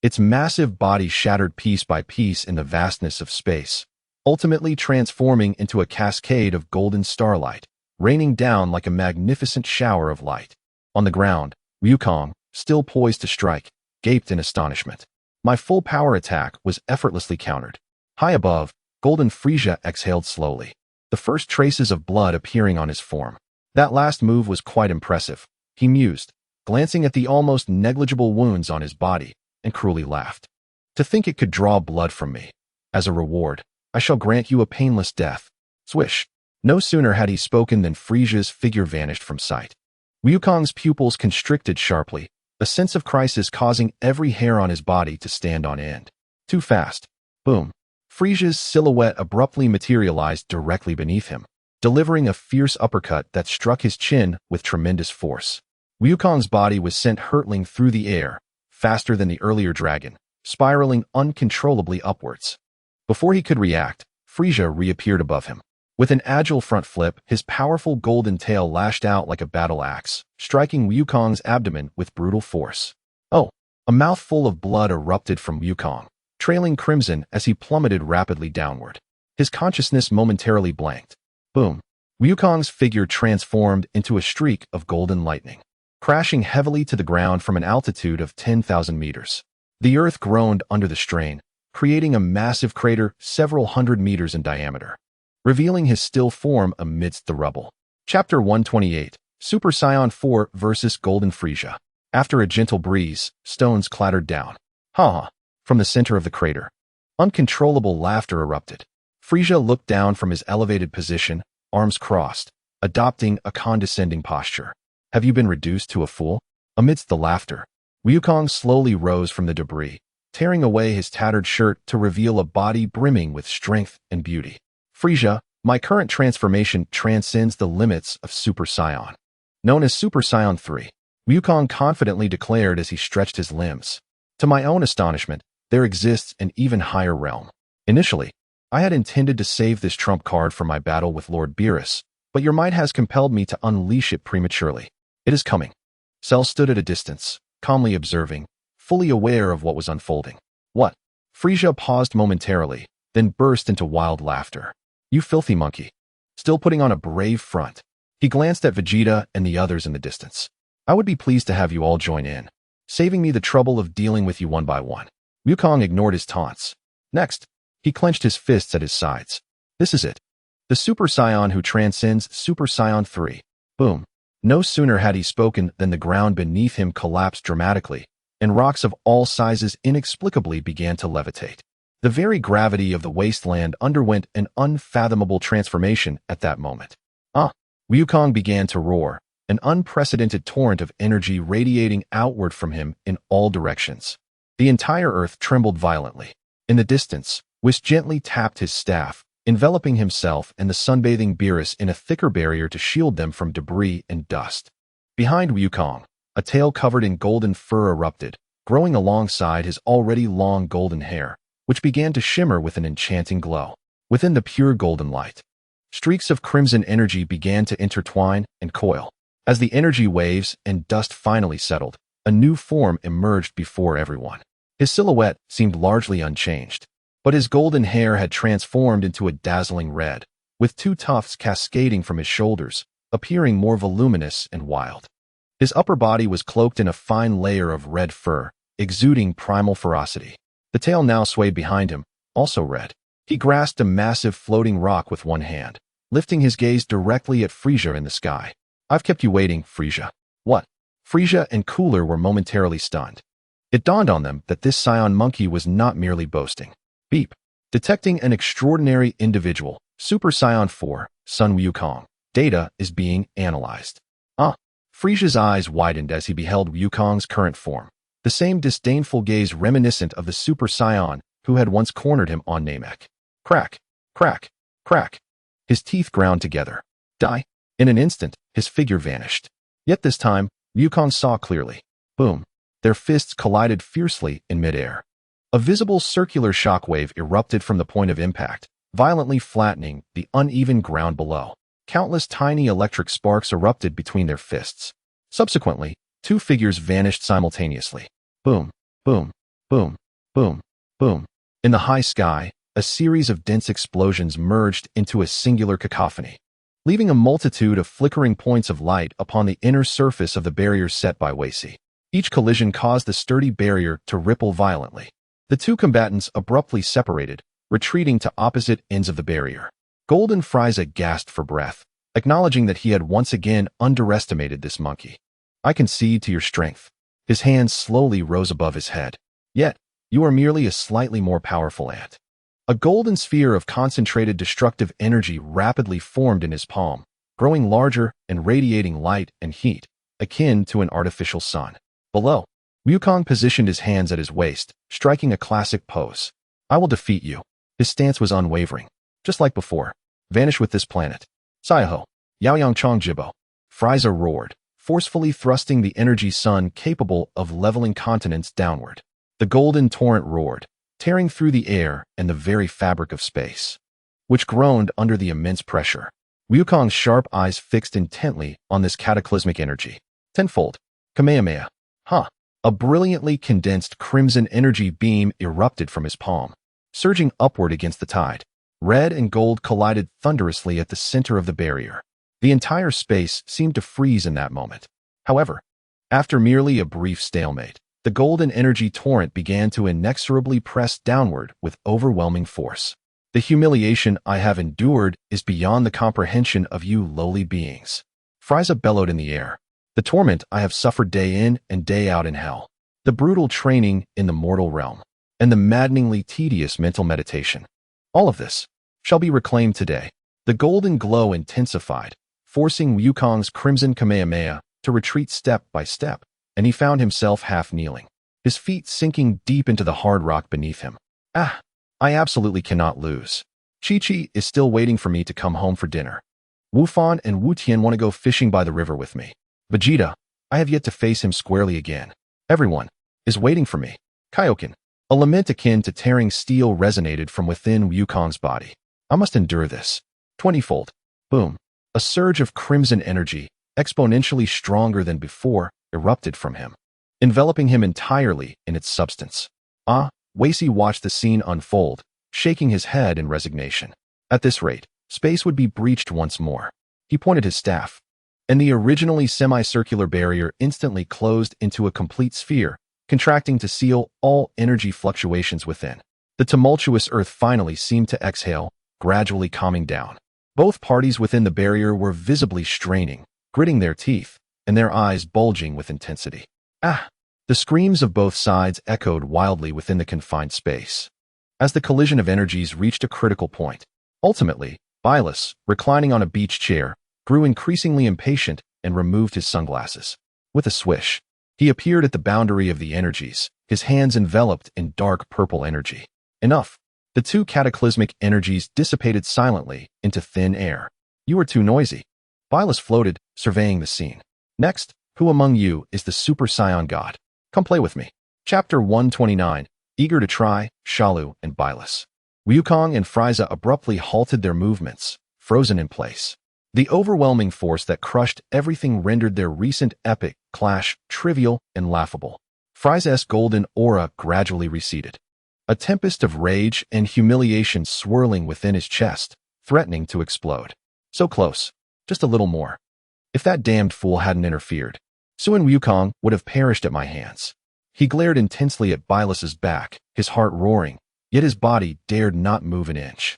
Its massive body shattered piece by piece in the vastness of space, ultimately transforming into a cascade of golden starlight, raining down like a magnificent shower of light. On the ground, Wukong, still poised to strike, gaped in astonishment. My full power attack was effortlessly countered. High above, golden Frieza exhaled slowly, the first traces of blood appearing on his form. That last move was quite impressive, he mused, glancing at the almost negligible wounds on his body, and cruelly laughed. To think it could draw blood from me. As a reward, I shall grant you a painless death. Swish. No sooner had he spoken than Frieza's figure vanished from sight. Wukong's pupils constricted sharply, a sense of crisis causing every hair on his body to stand on end. Too fast. Boom. Frieza's silhouette abruptly materialized directly beneath him, delivering a fierce uppercut that struck his chin with tremendous force. Wukong's body was sent hurtling through the air, faster than the earlier dragon, spiraling uncontrollably upwards. Before he could react, Frieza reappeared above him. With an agile front flip, his powerful golden tail lashed out like a battle axe, striking Wukong's abdomen with brutal force. Oh! A mouthful of blood erupted from Wukong, trailing crimson as he plummeted rapidly downward. His consciousness momentarily blanked. Boom! Wukong's figure transformed into a streak of golden lightning, crashing heavily to the ground from an altitude of 10,000 meters. The earth groaned under the strain, creating a massive crater several hundred meters in diameter, revealing his still form amidst the rubble. Chapter 128, Super Saiyan 4 vs. Golden Frieza. After a gentle breeze, stones clattered down. Ha! From the center of the crater, uncontrollable laughter erupted. Frieza looked down from his elevated position, arms crossed, adopting a condescending posture. Have you been reduced to a fool? Amidst the laughter, Wukong slowly rose from the debris, tearing away his tattered shirt to reveal a body brimming with strength and beauty. Frieza, My current transformation transcends the limits of Super Saiyan. Known as Super Saiyan 3, Wukong confidently declared as he stretched his limbs. To my own astonishment, there exists an even higher realm. Initially, I had intended to save this trump card for my battle with Lord Beerus, but your might has compelled me to unleash it prematurely. It is coming. Cell stood at a distance, calmly observing, fully aware of what was unfolding. What? Frieza paused momentarily, then burst into wild laughter. You filthy monkey. Still putting on a brave front. He glanced at Vegeta and the others in the distance. I would be pleased to have you all join in, saving me the trouble of dealing with you one by one. Wukong ignored his taunts. Next, he clenched his fists at his sides. This is it. The Super Saiyan who transcends Super Saiyan 3. Boom. No sooner had he spoken than the ground beneath him collapsed dramatically, and rocks of all sizes inexplicably began to levitate. The very gravity of the wasteland underwent an unfathomable transformation at that moment. Wukong began to roar, an unprecedented torrent of energy radiating outward from him in all directions. The entire earth trembled violently. In the distance, Whis gently tapped his staff, enveloping himself and the sunbathing Beerus in a thicker barrier to shield them from debris and dust. Behind Wukong, a tail covered in golden fur erupted, growing alongside his already long golden hair, which began to shimmer with an enchanting glow. Within the pure golden light, streaks of crimson energy began to intertwine and coil. As the energy waves and dust finally settled, a new form emerged before everyone. His silhouette seemed largely unchanged, but his golden hair had transformed into a dazzling red, with two tufts cascading from his shoulders, appearing more voluminous and wild. His upper body was cloaked in a fine layer of red fur, exuding primal ferocity. The tail now swayed behind him, also red. He grasped a massive floating rock with one hand, lifting his gaze directly at Frieza in the sky. I've kept you waiting, Frieza. What? Frieza and Cooler were momentarily stunned. It dawned on them that this Saiyan monkey was not merely boasting. Beep. Detecting an extraordinary individual, Super Saiyan 4, Sun Wukong. Data is being analyzed. Frieza's eyes widened as he beheld Wukong's current form, the same disdainful gaze reminiscent of the Super Saiyan who had once cornered him on Namek. Crack, crack, crack. His teeth ground together. Die. In an instant, his figure vanished. Yet this time, Wukong saw clearly. Boom. Their fists collided fiercely in midair. A visible circular shockwave erupted from the point of impact, violently flattening the uneven ground below. Countless tiny electric sparks erupted between their fists. Subsequently, two figures vanished simultaneously. Boom, boom, boom, boom, boom. In the high sky, a series of dense explosions merged into a singular cacophony, leaving a multitude of flickering points of light upon the inner surface of the barrier set by Wasi. Each collision caused the sturdy barrier to ripple violently. The two combatants abruptly separated, retreating to opposite ends of the barrier. Golden Frieza gasped for breath, acknowledging that he had once again underestimated this monkey. I concede to your strength. His hands slowly rose above his head. Yet, you are merely a slightly more powerful ant. A golden sphere of concentrated destructive energy rapidly formed in his palm, growing larger and radiating light and heat, akin to an artificial sun. Below, Wukong positioned his hands at his waist, striking a classic pose. I will defeat you. His stance was unwavering. Just like before. Vanish with this planet. Saiho. Yaoyang Chong Jibo. Frieza roared, forcefully thrusting the energy sun capable of leveling continents downward. The golden torrent roared, tearing through the air and the very fabric of space, which groaned under the immense pressure. Wukong's sharp eyes fixed intently on this cataclysmic energy. Tenfold. Kamehameha. A brilliantly condensed crimson energy beam erupted from his palm, surging upward against the tide. Red and gold collided thunderously at the center of the barrier. The entire space seemed to freeze in that moment. However, after merely a brief stalemate, the golden energy torrent began to inexorably press downward with overwhelming force. The humiliation I have endured is beyond the comprehension of you lowly beings. Frieza bellowed in the air. The torment I have suffered day in and day out in hell. The brutal training in the mortal realm. And the maddeningly tedious mental meditation. All of this shall be reclaimed today. The golden glow intensified, forcing Wukong's crimson Kamehameha to retreat step by step, and he found himself half kneeling, his feet sinking deep into the hard rock beneath him. I absolutely cannot lose. Chi-Chi is still waiting for me to come home for dinner. Wu Fan and Wu Tian want to go fishing by the river with me. Vegeta, I have yet to face him squarely again. Everyone is waiting for me. Kaioken. A lament akin to tearing steel resonated from within Wukong's body. I must endure this. 20-fold. Boom. A surge of crimson energy, exponentially stronger than before, erupted from him, enveloping him entirely in its substance. Weishi watched the scene unfold, shaking his head in resignation. At this rate, space would be breached once more. He pointed his staff, and the originally semicircular barrier instantly closed into a complete sphere, contracting to seal all energy fluctuations within. The tumultuous earth finally seemed to exhale, gradually calming down. Both parties within the barrier were visibly straining, gritting their teeth, and their eyes bulging with intensity. The screams of both sides echoed wildly within the confined space. As the collision of energies reached a critical point, ultimately, Bylus, reclining on a beach chair, grew increasingly impatient and removed his sunglasses. With a swish, he appeared at the boundary of the energies, his hands enveloped in dark purple energy. Enough. The two cataclysmic energies dissipated silently into thin air. You are too noisy. Bylus floated, surveying the scene. Next, who among you is the Super Saiyan God? Come play with me. Chapter 129. Eager to try, Shalu and Bylus. Wukong and Frieza abruptly halted their movements, frozen in place. The overwhelming force that crushed everything rendered their recent epic clash trivial and laughable. Frieza's golden aura gradually receded, a tempest of rage and humiliation swirling within his chest, threatening to explode. So close. Just a little more. If that damned fool hadn't interfered, Suin Wukong would have perished at my hands. He glared intensely at Bylus's back, his heart roaring, yet his body dared not move an inch.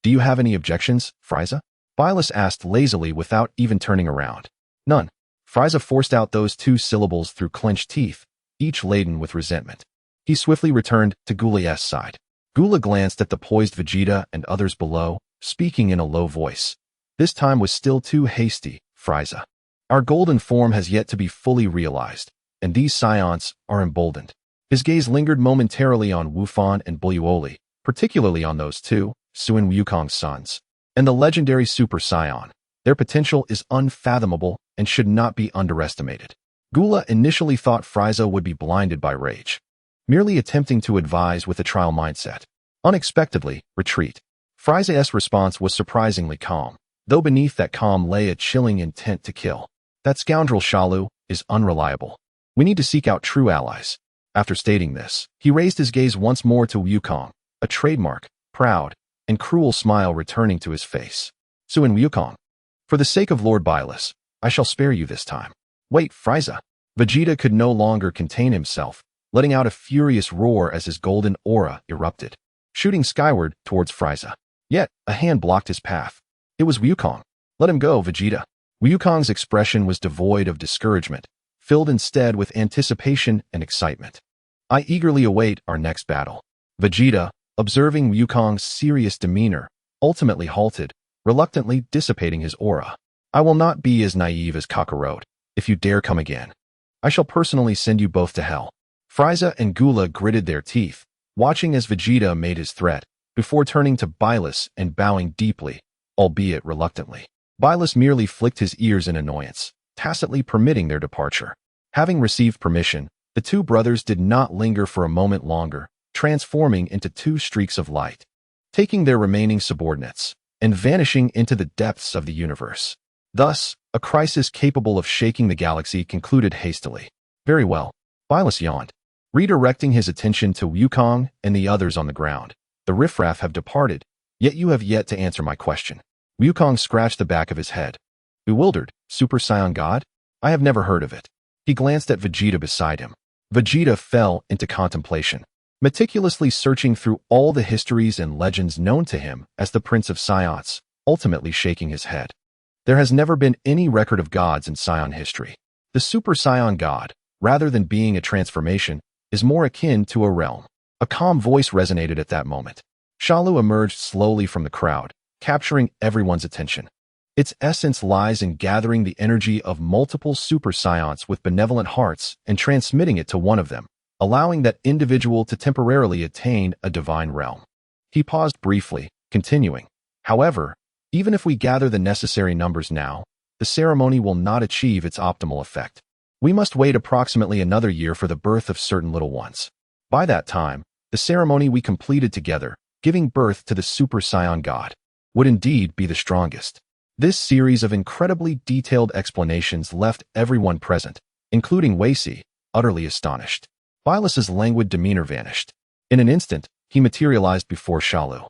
Do you have any objections, Frieza? Bylus asked lazily without even turning around. None. Frieza forced out those two syllables through clenched teeth, each laden with resentment. He swiftly returned to Gula's side. Gula glanced at the poised Vegeta and others below, speaking in a low voice. This time was still too hasty, Frieza. Our golden form has yet to be fully realized, and these Saiyans are emboldened. His gaze lingered momentarily on Wu Fan and Buluoli, particularly on those two, Suin Wukong's sons, and the legendary Super Saiyan. Their potential is unfathomable and should not be underestimated. Gula initially thought Frieza would be blinded by rage, merely attempting to advise with a trial mindset. Unexpectedly, retreat. Frieza's response was surprisingly calm, though beneath that calm lay a chilling intent to kill. That scoundrel Shalu is unreliable. We need to seek out true allies. After stating this, he raised his gaze once more to Wukong, a trademark, proud, and cruel smile returning to his face. Suin Wukong, for the sake of Lord Bylus, I shall spare you this time. Wait, Frieza. Vegeta could no longer contain himself, letting out a furious roar as his golden aura erupted, shooting skyward towards Frieza. Yet, a hand blocked his path. It was Wukong. Let him go, Vegeta. Wukong's expression was devoid of discouragement, filled instead with anticipation and excitement. I eagerly await our next battle. Vegeta, observing Wukong's serious demeanor, ultimately halted, reluctantly dissipating his aura. I will not be as naive as Kakarot. If you dare come again, I shall personally send you both to hell. Frieza and Gula gritted their teeth, watching as Vegeta made his threat, before turning to Bylus and bowing deeply, albeit reluctantly. Bylus merely flicked his ears in annoyance, tacitly permitting their departure. Having received permission, the two brothers did not linger for a moment longer, transforming into two streaks of light, taking their remaining subordinates, and vanishing into the depths of the universe. Thus, a crisis capable of shaking the galaxy concluded hastily. Very well. Bylus yawned, redirecting his attention to Wukong and the others on the ground. The riffraff have departed, yet you have yet to answer my question. Wukong scratched the back of his head. Bewildered, Super Saiyan God? I have never heard of it. He glanced at Vegeta beside him. Vegeta fell into contemplation, meticulously searching through all the histories and legends known to him as the Prince of Saiyans, ultimately shaking his head. There has never been any record of gods in Saiyan history. The Super Saiyan God, rather than being a transformation, is more akin to a realm. A calm voice resonated at that moment. Shalu emerged slowly from the crowd, capturing everyone's attention. Its essence lies in gathering the energy of multiple Super Saiyans with benevolent hearts and transmitting it to one of them, allowing that individual to temporarily attain a divine realm. He paused briefly, continuing, However, even if we gather the necessary numbers now, the ceremony will not achieve its optimal effect. We must wait approximately another year for the birth of certain little ones. By that time, the ceremony we completed together, giving birth to the Super Saiyan God, would indeed be the strongest. This series of incredibly detailed explanations left everyone present, including Weishi, utterly astonished. Bylus's languid demeanor vanished. In an instant, he materialized before Shalu.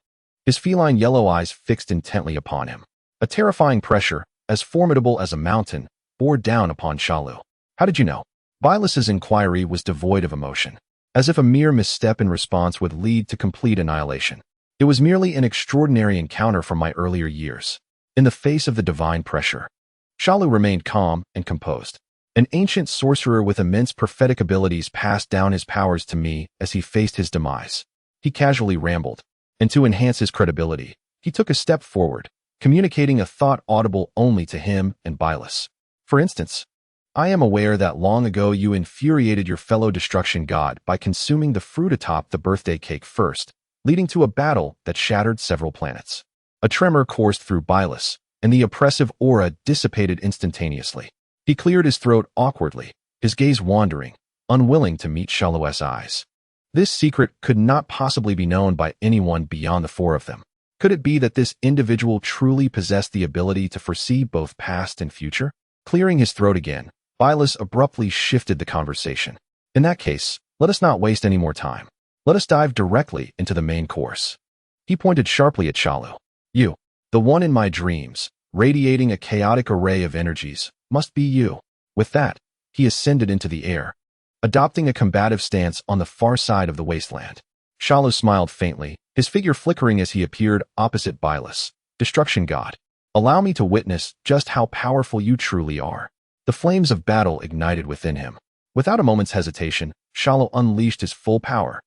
His feline yellow eyes fixed intently upon him. A terrifying pressure, as formidable as a mountain, bore down upon Shalu. How did you know? Bylus's inquiry was devoid of emotion, as if a mere misstep in response would lead to complete annihilation. It was merely an extraordinary encounter from my earlier years. In the face of the divine pressure, Shalu remained calm and composed. An ancient sorcerer with immense prophetic abilities passed down his powers to me as he faced his demise. He casually rambled, and to enhance his credibility, he took a step forward, communicating a thought audible only to him and Bylus. For instance, I am aware that long ago you infuriated your fellow destruction god by consuming the fruit atop the birthday cake first, leading to a battle that shattered several planets. A tremor coursed through Bylus, and the oppressive aura dissipated instantaneously. He cleared his throat awkwardly, his gaze wandering, unwilling to meet Shalu's eyes. This secret could not possibly be known by anyone beyond the four of them. Could it be that this individual truly possessed the ability to foresee both past and future? Clearing his throat again, Bylus abruptly shifted the conversation. In that case, let us not waste any more time. Let us dive directly into the main course. He pointed sharply at Shalu. You, the one in my dreams, radiating a chaotic array of energies, must be you. With that, he ascended into the air, adopting a combative stance on the far side of the wasteland. Shalu smiled faintly, his figure flickering as he appeared opposite Bylus. Destruction God, allow me to witness just how powerful you truly are. The flames of battle ignited within him. Without a moment's hesitation, Shalu unleashed his full power.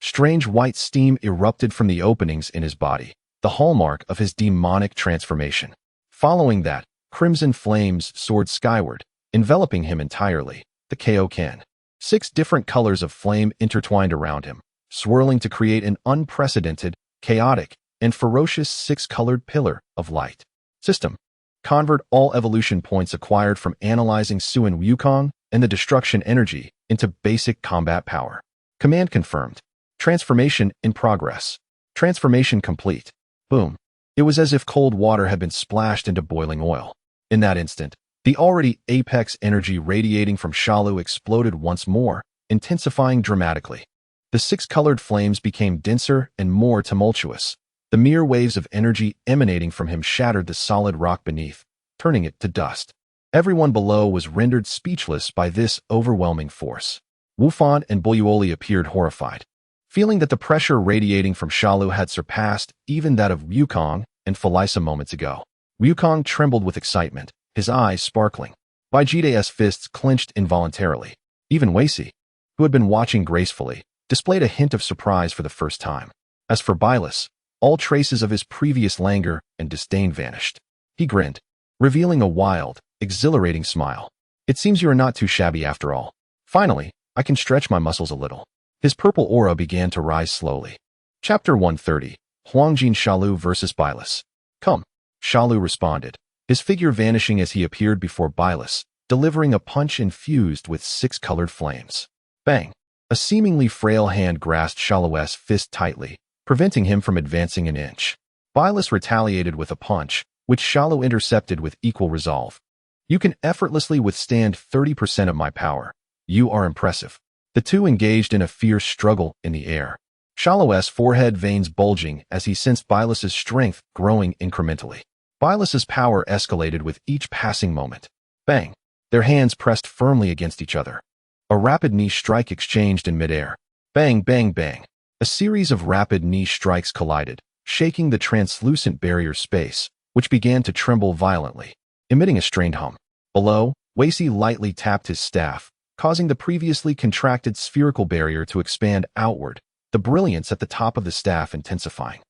Strange white steam erupted from the openings in his body, the hallmark of his demonic transformation. Following that, crimson flames soared skyward, enveloping him entirely, the Kaioken. 6 different colors of flame intertwined around him, swirling to create an unprecedented, chaotic, and ferocious 6-colored pillar of light. System. Convert all evolution points acquired from analyzing Suin Wukong and the destruction energy into basic combat power. Command confirmed. Transformation in progress. Transformation complete. Boom. It was as if cold water had been splashed into boiling oil. In that instant, the already apex energy radiating from Shalu exploded once more, intensifying dramatically. The 6-colored flames became denser and more tumultuous. The mere waves of energy emanating from him shattered the solid rock beneath, turning it to dust. Everyone below was rendered speechless by this overwhelming force. Wufan and Buyuoli appeared horrified, feeling that the pressure radiating from Shalu had surpassed even that of Wukong and Felisa moments ago. Wukong trembled with excitement, his eyes sparkling. Vegeta's fists clenched involuntarily. Even Weishi, who had been watching gracefully, displayed a hint of surprise for the first time. As for Bylus, all traces of his previous languor and disdain vanished. He grinned, revealing a wild, exhilarating smile. It seems you are not too shabby after all. Finally, I can stretch my muscles a little. His purple aura began to rise slowly. Chapter 130, Huangjin Shalu vs. Bylus. Come, Shalu responded, his figure vanishing as he appeared before Bylus, delivering a punch infused with 6-colored flames. Bang! A seemingly frail hand grasped Shalu's fist tightly, preventing him from advancing an inch. Bylus retaliated with a punch, which Shalu intercepted with equal resolve. You can effortlessly withstand 30% of my power. You are impressive. The two engaged in a fierce struggle in the air. Shalu's forehead veins bulging as he sensed Bylus's strength growing incrementally. Bylus's power escalated with each passing moment. Bang! Their hands pressed firmly against each other. A rapid knee strike exchanged in midair. Bang, bang, bang. A series of rapid knee strikes collided, shaking the translucent barrier space, which began to tremble violently, emitting a strained hum. Below, Weishi lightly tapped his staff, causing the previously contracted spherical barrier to expand outward, the brilliance at the top of the staff intensifying.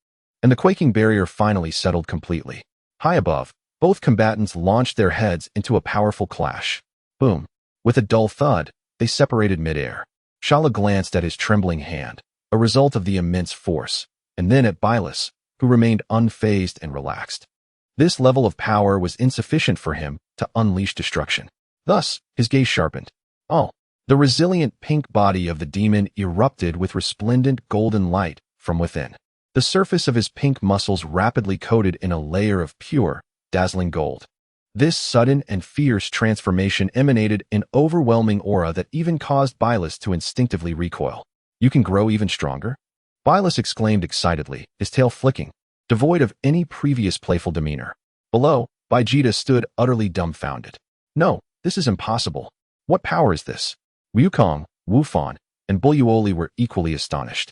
And the quaking barrier finally settled completely. High above, both combatants launched their heads into a powerful clash. Boom. With a dull thud, they separated midair. Shalu glanced at his trembling hand, a result of the immense force, and then at Bylus, who remained unfazed and relaxed. This level of power was insufficient for him to unleash destruction. Thus, his gaze sharpened. Oh, the resilient pink body of the demon erupted with resplendent golden light from within. The surface of his pink muscles rapidly coated in a layer of pure, dazzling gold. This sudden and fierce transformation emanated an overwhelming aura that even caused Bylus to instinctively recoil. "You can grow even stronger?" Bylus exclaimed excitedly, his tail flicking, devoid of any previous playful demeanor. Below, Vegeta stood utterly dumbfounded. "No, this is impossible. What power is this?" Wukong, Wufan, and Bulyuoli were equally astonished,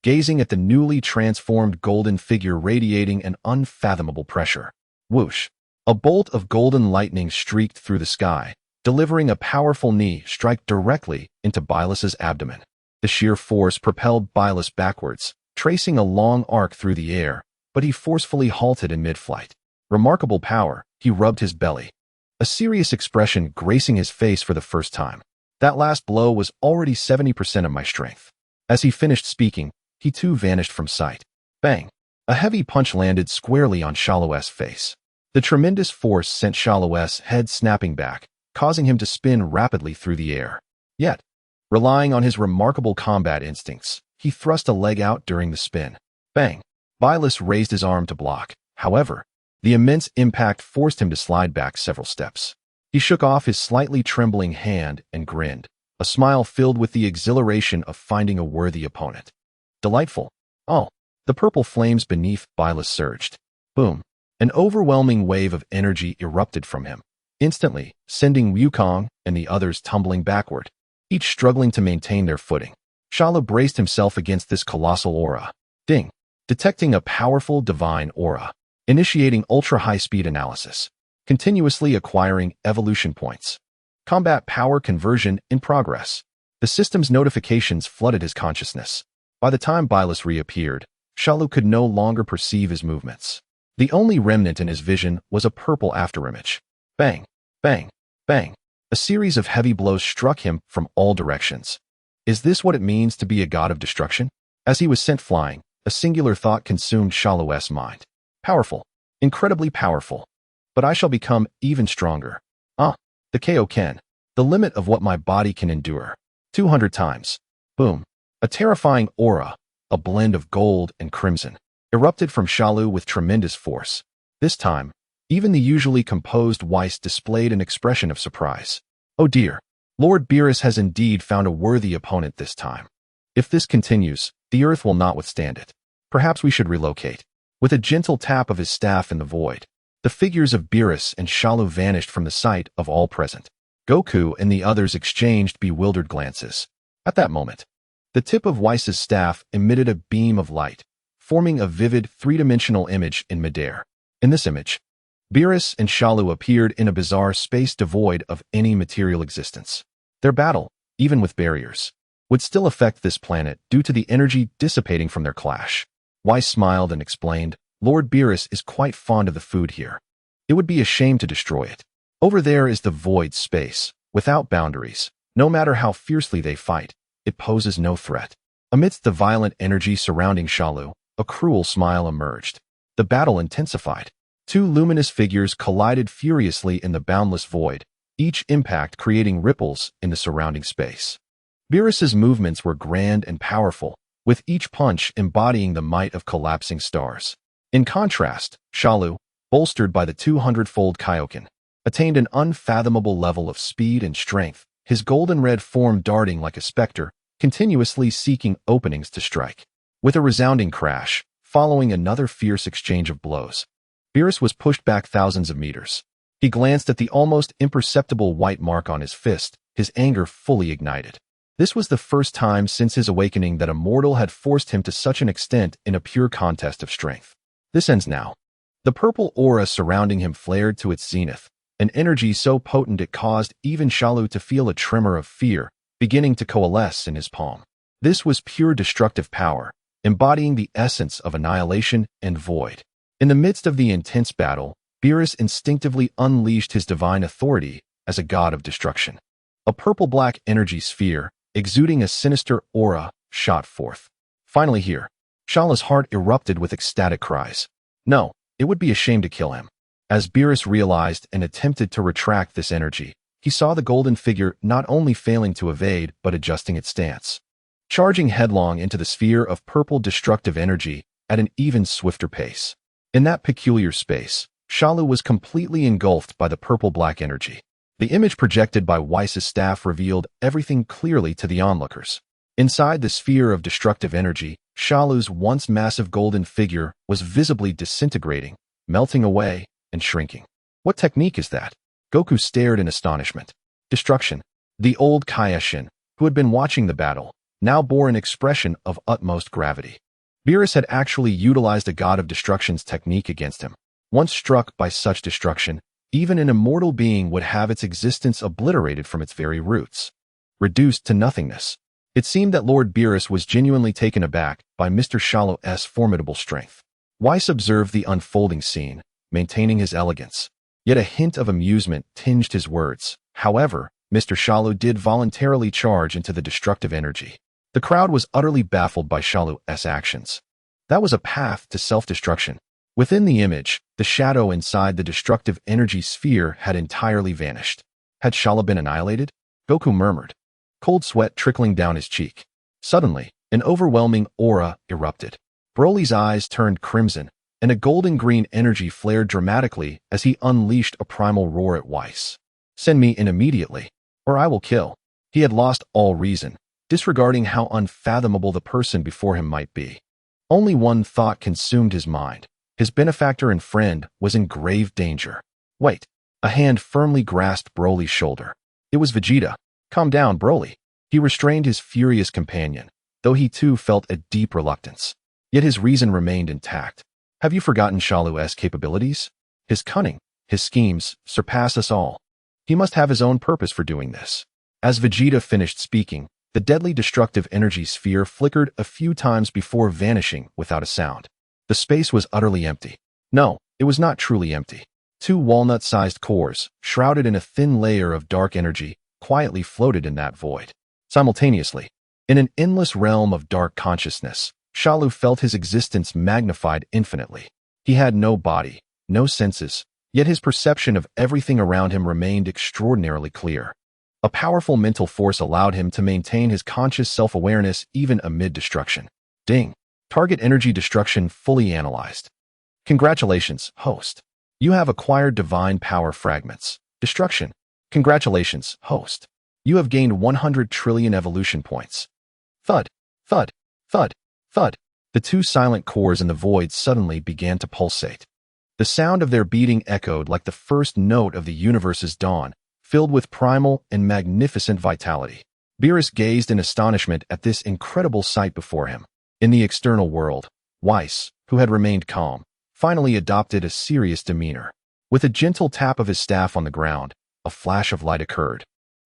gazing at the newly transformed golden figure radiating an unfathomable pressure. Whoosh! A bolt of golden lightning streaked through the sky, delivering a powerful knee strike directly into Bylus's abdomen. The sheer force propelled Bylus backwards, tracing a long arc through the air, but he forcefully halted in mid-flight. Remarkable power, he rubbed his belly, a serious expression gracing his face for the first time. That last blow was already 70% of my strength. As he finished speaking, he too vanished from sight. Bang! A heavy punch landed squarely on Shalus' face. The tremendous force sent Shalus' head snapping back, causing him to spin rapidly through the air. Yet, relying on his remarkable combat instincts, he thrust a leg out during the spin. Bang! Bylus raised his arm to block. However, the immense impact forced him to slide back several steps. He shook off his slightly trembling hand and grinned, a smile filled with the exhilaration of finding a worthy opponent. Delightful. Oh! The purple flames beneath Bylus surged. Boom! An overwhelming wave of energy erupted from him, instantly sending Wukong and the others tumbling backward, each struggling to maintain their footing. Shalu braced himself against this colossal aura. Ding! Detecting a powerful divine aura. Initiating ultra-high-speed analysis. Continuously acquiring evolution points. Combat power conversion in progress. The system's notifications flooded his consciousness. By the time Bylus reappeared, Shalu could no longer perceive his movements. The only remnant in his vision was a purple afterimage. Bang! Bang! Bang! A series of heavy blows struck him from all directions. Is this what it means to be a god of destruction? As he was sent flying, a singular thought consumed Shalus' mind. Powerful. Incredibly powerful. But I shall become even stronger. The Kaioken. The limit of what my body can endure. 200 times. Boom. A terrifying aura, a blend of gold and crimson, erupted from Shalu with tremendous force. This time, even the usually composed Weiss displayed an expression of surprise. Oh dear, Lord Beerus has indeed found a worthy opponent this time. If this continues, the earth will not withstand it. Perhaps we should relocate. With a gentle tap of his staff in the void, the figures of Beerus and Shalu vanished from the sight of all present. Goku and the others exchanged bewildered glances. At that moment, the tip of Weiss's staff emitted a beam of light, forming a vivid three-dimensional image in midair. In this image, Beerus and Shalu appeared in a bizarre space devoid of any material existence. Their battle, even with barriers, would still affect this planet due to the energy dissipating from their clash. Weiss smiled and explained, Lord Beerus is quite fond of the food here. It would be a shame to destroy it. Over there is the void space, without boundaries. No matter how fiercely they fight, it poses no threat. Amidst the violent energy surrounding Shalu, a cruel smile emerged. The battle intensified. Two luminous figures collided furiously in the boundless void, each impact creating ripples in the surrounding space. Beerus's movements were grand and powerful, with each punch embodying the might of collapsing stars. In contrast, Shalu, bolstered by the 200-fold Kaioken, attained an unfathomable level of speed and strength, his golden-red form darting like a specter, continuously seeking openings to strike. With a resounding crash, following another fierce exchange of blows, Beerus was pushed back thousands of meters. He glanced at the almost imperceptible white mark on his fist, his anger fully ignited. This was the first time since his awakening that a mortal had forced him to such an extent in a pure contest of strength. This ends now. The purple aura surrounding him flared to its zenith, an energy so potent it caused even Shalu to feel a tremor of fear, beginning to coalesce in his palm. This was pure destructive power, embodying the essence of annihilation and void. In the midst of the intense battle, Beerus instinctively unleashed his divine authority as a god of destruction. A purple-black energy sphere, exuding a sinister aura, shot forth. Finally here, Shala's heart erupted with ecstatic cries. No, it would be a shame to kill him. As Beerus realized and attempted to retract this energy, he saw the golden figure not only failing to evade but adjusting its stance, charging headlong into the sphere of purple destructive energy at an even swifter pace. In that peculiar space, Shalu was completely engulfed by the purple-black energy. The image projected by Weiss's staff revealed everything clearly to the onlookers. Inside the sphere of destructive energy, Shalu's once massive golden figure was visibly disintegrating, melting away, and shrinking. What technique is that? Goku stared in astonishment. Destruction. The old Kaioshin, who had been watching the battle, now bore an expression of utmost gravity. Beerus had actually utilized a god of destruction's technique against him. Once struck by such destruction, even an immortal being would have its existence obliterated from its very roots, reduced to nothingness. It seemed that Lord Beerus was genuinely taken aback by Mr. Shalu's formidable strength. Weiss observed the unfolding scene, maintaining his elegance. Yet a hint of amusement tinged his words. However, Mr. Shalu did voluntarily charge into the destructive energy. The crowd was utterly baffled by Shalu's actions. That was a path to self-destruction. Within the image, the shadow inside the destructive energy sphere had entirely vanished. Had Shalu been annihilated? Goku murmured, cold sweat trickling down his cheek. Suddenly, an overwhelming aura erupted. Broly's eyes turned crimson, and a golden-green energy flared dramatically as he unleashed a primal roar at Weiss. Send me in immediately, or I will kill. He had lost all reason, disregarding how unfathomable the person before him might be. Only one thought consumed his mind. His benefactor and friend was in grave danger. Wait. A hand firmly grasped Broly's shoulder. It was Vegeta. Calm down, Broly. He restrained his furious companion, though he too felt a deep reluctance. Yet his reason remained intact. Have you forgotten Shalu's capabilities? His cunning, his schemes, surpass us all. He must have his own purpose for doing this. As Vegeta finished speaking, the deadly destructive energy sphere flickered a few times before vanishing without a sound. The space was utterly empty. No, it was not truly empty. Two walnut-sized cores, shrouded in a thin layer of dark energy, quietly floated in that void. Simultaneously, in an endless realm of dark consciousness, Shalu felt his existence magnified infinitely. He had no body, no senses, yet his perception of everything around him remained extraordinarily clear. A powerful mental force allowed him to maintain his conscious self-awareness even amid destruction. Ding. Target energy destruction fully analyzed. Congratulations, host. You have acquired divine power fragments. Destruction. Congratulations, host. You have gained 100 trillion evolution points. Thud, thud, thud, thud. The two silent cores in the void suddenly began to pulsate. The sound of their beating echoed like the first note of the universe's dawn, filled with primal and magnificent vitality. Beerus gazed in astonishment at this incredible sight before him. In the external world, Weiss, who had remained calm, finally adopted a serious demeanor. With a gentle tap of his staff on the ground, a flash of light occurred,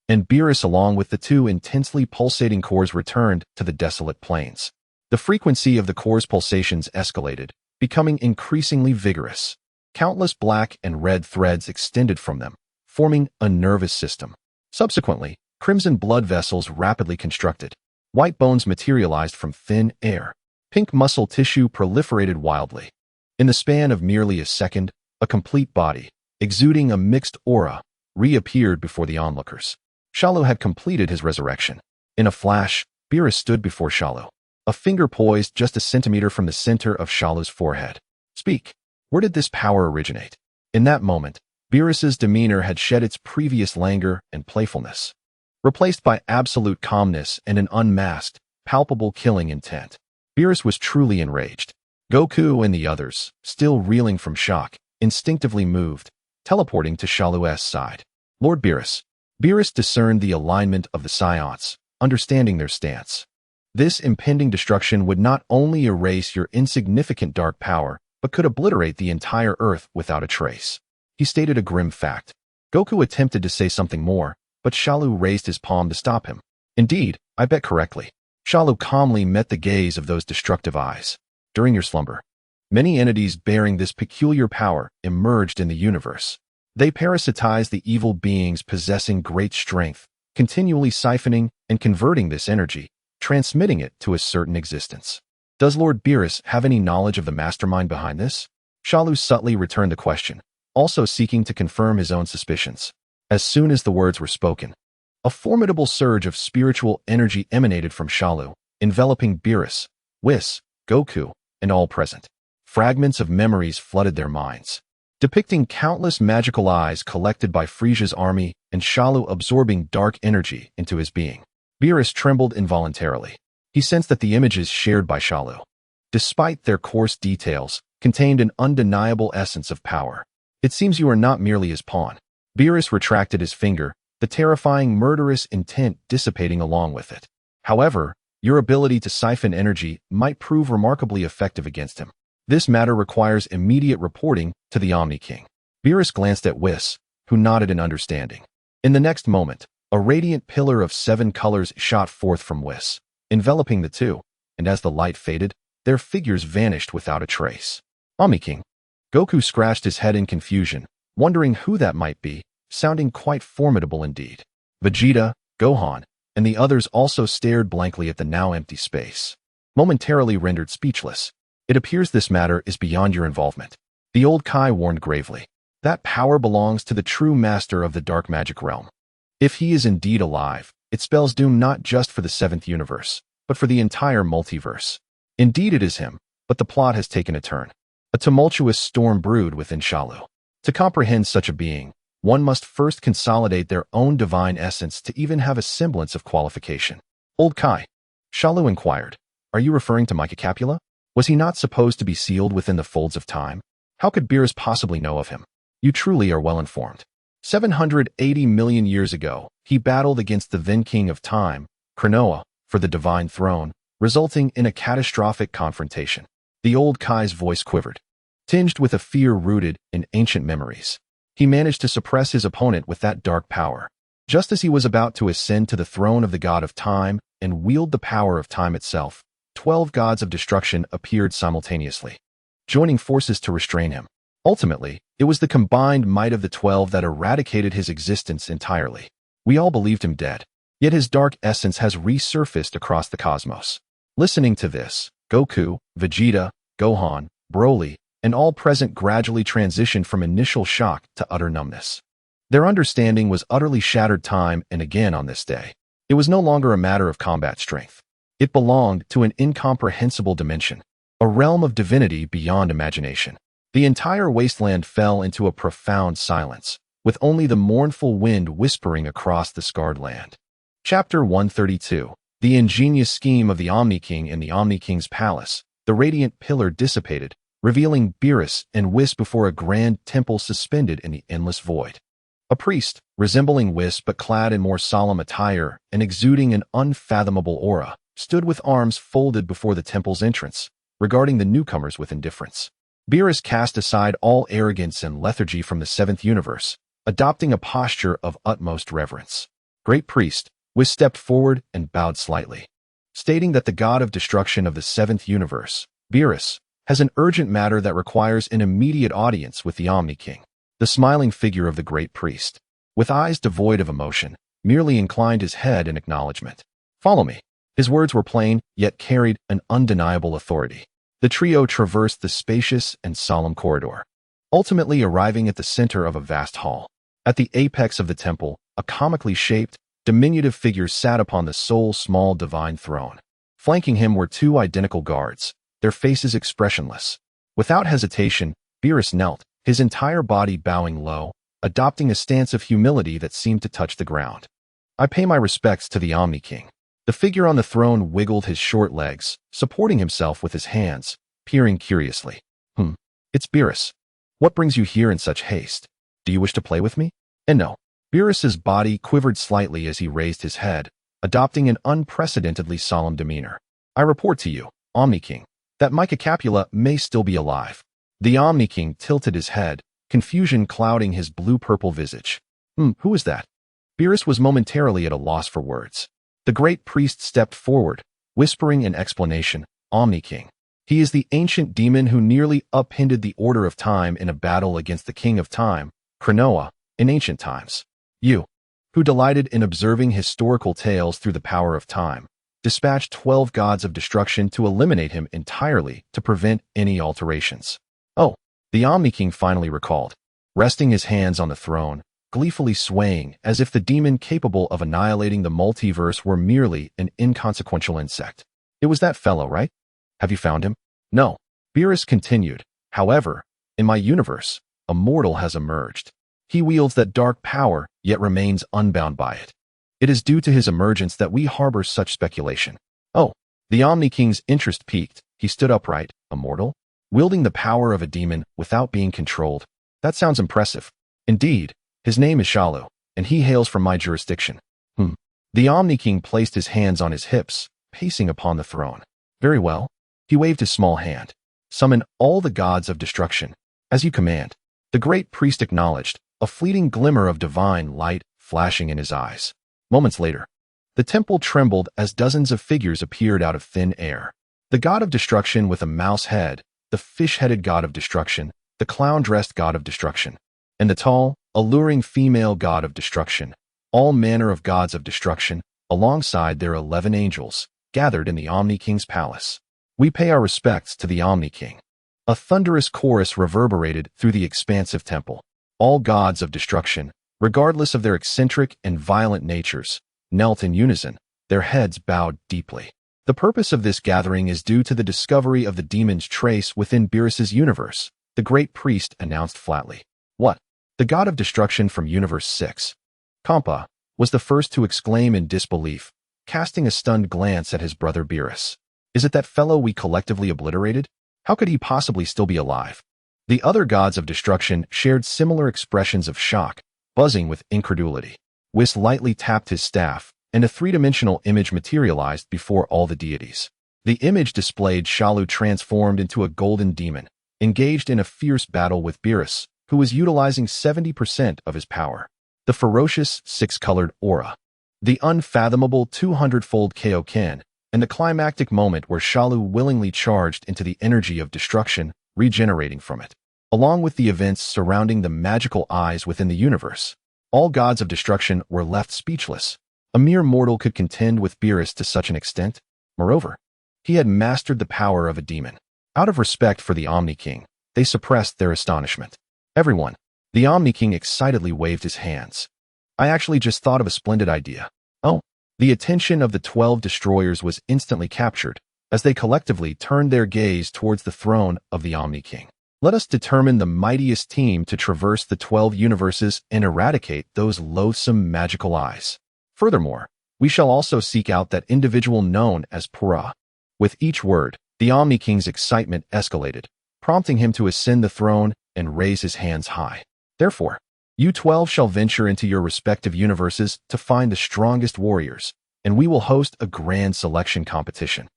and Beerus, along with the two intensely pulsating cores, returned to the desolate plains. The frequency of the core's pulsations escalated, becoming increasingly vigorous. Countless black and red threads extended from them, forming a nervous system. Subsequently, crimson blood vessels rapidly constructed. White bones materialized from thin air. Pink muscle tissue proliferated wildly. In the span of merely a second, a complete body, exuding a mixed aura, reappeared before the onlookers. Shalu had completed his resurrection. In a flash, Beerus stood before Shalu, a finger poised just a centimeter from the center of Shalu's forehead. Speak. Where did this power originate? In that moment, Beerus's demeanor had shed its previous languor and playfulness, replaced by absolute calmness and an unmasked, palpable killing intent. Beerus was truly enraged. Goku and the others, still reeling from shock, instinctively moved, teleporting to Shalu's side. Lord Beerus. Beerus discerned the alignment of the Saiyans, understanding their stance. This impending destruction would not only erase your insignificant dark power, but could obliterate the entire Earth without a trace. He stated a grim fact. Goku attempted to say something more, but Shalu raised his palm to stop him. Indeed, I bet correctly. Shalu calmly met the gaze of those destructive eyes. During your slumber, many entities bearing this peculiar power emerged in the universe. They parasitized the evil beings possessing great strength, continually siphoning and converting this energy, transmitting it to a certain existence. Does Lord Beerus have any knowledge of the mastermind behind this? Shalu subtly returned the question, also seeking to confirm his own suspicions. As soon as the words were spoken, a formidable surge of spiritual energy emanated from Shalu, enveloping Beerus, Whis, Goku, and all present. Fragments of memories flooded their minds, depicting countless magical eyes collected by Frieza's army and Shalu absorbing dark energy into his being. Beerus trembled involuntarily. He sensed that the images shared by Shalu, despite their coarse details, contained an undeniable essence of power. It seems you are not merely his pawn. Beerus retracted his finger, the terrifying murderous intent dissipating along with it. However, your ability to siphon energy might prove remarkably effective against him. This matter requires immediate reporting to the Omni King. Beerus glanced at Whis, who nodded in understanding. In the next moment, a radiant pillar of 7 colors shot forth from Whis, enveloping the two, and as the light faded, their figures vanished without a trace. Omni King. Goku scratched his head in confusion, wondering who that might be, sounding quite formidable indeed. Vegeta, Gohan, and the others also stared blankly at the now empty space, momentarily rendered speechless. It appears this matter is beyond your involvement. The old Kai warned gravely. That power belongs to the true master of the dark magic realm. If he is indeed alive, it spells doom not just for the 7th universe, but for the entire multiverse. Indeed it is him, but the plot has taken a turn. A tumultuous storm brewed within Shalu. To comprehend such a being, one must first consolidate their own divine essence to even have a semblance of qualification. Old Kai, Shalu inquired, are you referring to Micah Capula? Was he not supposed to be sealed within the folds of time? How could Beerus possibly know of him? You truly are well informed. 780 million years ago, he battled against the then king of time, Cronoa, for the divine throne, resulting in a catastrophic confrontation. The old Kai's voice quivered, tinged with a fear rooted in ancient memories. He managed to suppress his opponent with that dark power. Just as he was about to ascend to the throne of the god of time and wield the power of time itself, 12 gods of destruction appeared simultaneously, joining forces to restrain him. Ultimately, it was the combined might of the 12 that eradicated his existence entirely. We all believed him dead, yet his dark essence has resurfaced across the cosmos. Listening to this, Goku, Vegeta, Gohan, Broly, and all present gradually transitioned from initial shock to utter numbness. Their understanding was utterly shattered time and again on this day. It was no longer a matter of combat strength. It belonged to an incomprehensible dimension, a realm of divinity beyond imagination. The entire wasteland fell into a profound silence, with only the mournful wind whispering across the scarred land. Chapter 132. The ingenious scheme of the Omni King in the Omni King's palace. The radiant pillar dissipated, revealing Beerus and Whis before a grand temple suspended in the endless void. A priest, resembling Whis but clad in more solemn attire and exuding an unfathomable aura, stood with arms folded before the temple's entrance, regarding the newcomers with indifference. Beerus cast aside all arrogance and lethargy from the 7th universe, adopting a posture of utmost reverence. Great priest, Whis stepped forward and bowed slightly, stating that the god of destruction of the 7th universe, Beerus, has an urgent matter that requires an immediate audience with the Omni King. The smiling figure of the great priest, with eyes devoid of emotion, merely inclined his head in acknowledgement. Follow me. His words were plain, yet carried an undeniable authority. The trio traversed the spacious and solemn corridor, ultimately arriving at the center of a vast hall. At the apex of the temple, a comically shaped, diminutive figure sat upon the sole small divine throne. Flanking him were 2 identical guards, their faces expressionless. Without hesitation, Beerus knelt, his entire body bowing low, adopting a stance of humility that seemed to touch the ground. I pay my respects to the Omni King. The figure on the throne wiggled his short legs, supporting himself with his hands, peering curiously. It's Beerus. What brings you here in such haste? Do you wish to play with me? And no. Beerus's body quivered slightly as he raised his head, adopting an unprecedentedly solemn demeanor. I report to you, Omni King, that Micah Capula may still be alive. The Omni King tilted his head, confusion clouding his blue-purple visage. Who is that? Beerus was momentarily at a loss for words. The great priest stepped forward, whispering in explanation, Omni King. He is the ancient demon who nearly upended the order of time in a battle against the king of time, Cronoa, in ancient times. You, who delighted in observing historical tales through the power of time, dispatched 12 gods of destruction to eliminate him entirely to prevent any alterations. Oh, the Omni King finally recalled, resting his hands on the throne, gleefully swaying as if the demon capable of annihilating the multiverse were merely an inconsequential insect. It was that fellow, right? Have you found him? No. Beerus continued. However, in my universe, a mortal has emerged. He wields that dark power, yet remains unbound by it. It is due to his emergence that we harbor such speculation. Oh, the Omni King's interest peaked. He stood upright, a mortal, wielding the power of a demon without being controlled. That sounds impressive. Indeed, his name is Shalu, and he hails from my jurisdiction. The Omni King placed his hands on his hips, pacing upon the throne. Very well. He waved his small hand. Summon all the gods of destruction. As you command. The great priest acknowledged, a fleeting glimmer of divine light flashing in his eyes. Moments later, the temple trembled as dozens of figures appeared out of thin air. The god of destruction with a mouse head, the fish-headed god of destruction, the clown-dressed god of destruction, and the tall, alluring female god of destruction, all manner of gods of destruction, alongside their 11 angels, gathered in the Omni King's palace. We pay our respects to the Omni King. A thunderous chorus reverberated through the expansive temple. All gods of destruction, regardless of their eccentric and violent natures, knelt in unison, their heads bowed deeply. The purpose of this gathering is due to the discovery of the demon's trace within Beerus's universe, the great priest announced flatly. What? The god of destruction from Universe 6. Kampa was the first to exclaim in disbelief, casting a stunned glance at his brother Beerus. Is it that fellow we collectively obliterated? How could he possibly still be alive? The other gods of destruction shared similar expressions of shock, buzzing with incredulity. Whis lightly tapped his staff, and a three-dimensional image materialized before all the deities. The image displayed Shalu transformed into a golden demon, engaged in a fierce battle with Beerus, who was utilizing 70% of his power. The ferocious, six-colored aura, the unfathomable 200-fold Kaioken, and the climactic moment where Shalu willingly charged into the energy of destruction, regenerating from it. Along with the events surrounding the magical eyes within the universe, all gods of destruction were left speechless. A mere mortal could contend with Beerus to such an extent. Moreover, he had mastered the power of a demon. Out of respect for the Omni King, they suppressed their astonishment. Everyone, the Omni King excitedly waved his hands. I actually just thought of a splendid idea. Oh, the attention of the 12 destroyers was instantly captured as they collectively turned their gaze towards the throne of the Omni King. Let us determine the mightiest team to traverse the 12 universes and eradicate those loathsome magical eyes. Furthermore, we shall also seek out that individual known as Pura. With each word, the Omni King's excitement escalated, prompting him to ascend the throne and raise his hands high. Therefore, you 12 shall venture into your respective universes to find the strongest warriors, and we will host a grand selection competition.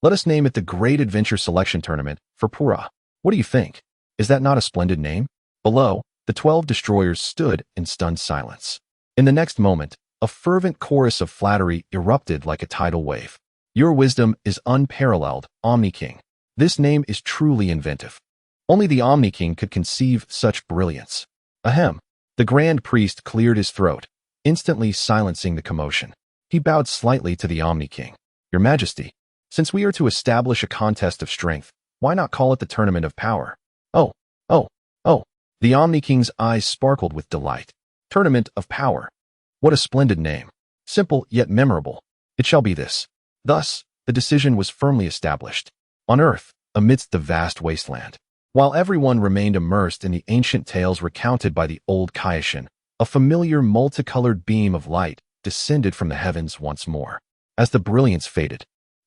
Let us name it the Great Adventure Selection Tournament for Pura. What do you think? Is that not a splendid name? Below, the 12 destroyers stood in stunned silence. In the next moment, a fervent chorus of flattery erupted like a tidal wave. Your wisdom is unparalleled, Omni King. This name is truly inventive. Only the Omni King could conceive such brilliance. Ahem. The Grand Priest cleared his throat, instantly silencing the commotion. He bowed slightly to the Omni King. Your Majesty, since we are to establish a contest of strength, why not call it the Tournament of Power? Oh. The Omni King's eyes sparkled with delight. Tournament of Power. What a splendid name. Simple yet memorable. It shall be this. Thus, the decision was firmly established. On Earth, amidst the vast wasteland. While everyone remained immersed in the ancient tales recounted by the old Kaishin, a familiar multicolored beam of light descended from the heavens once more. As the brilliance faded,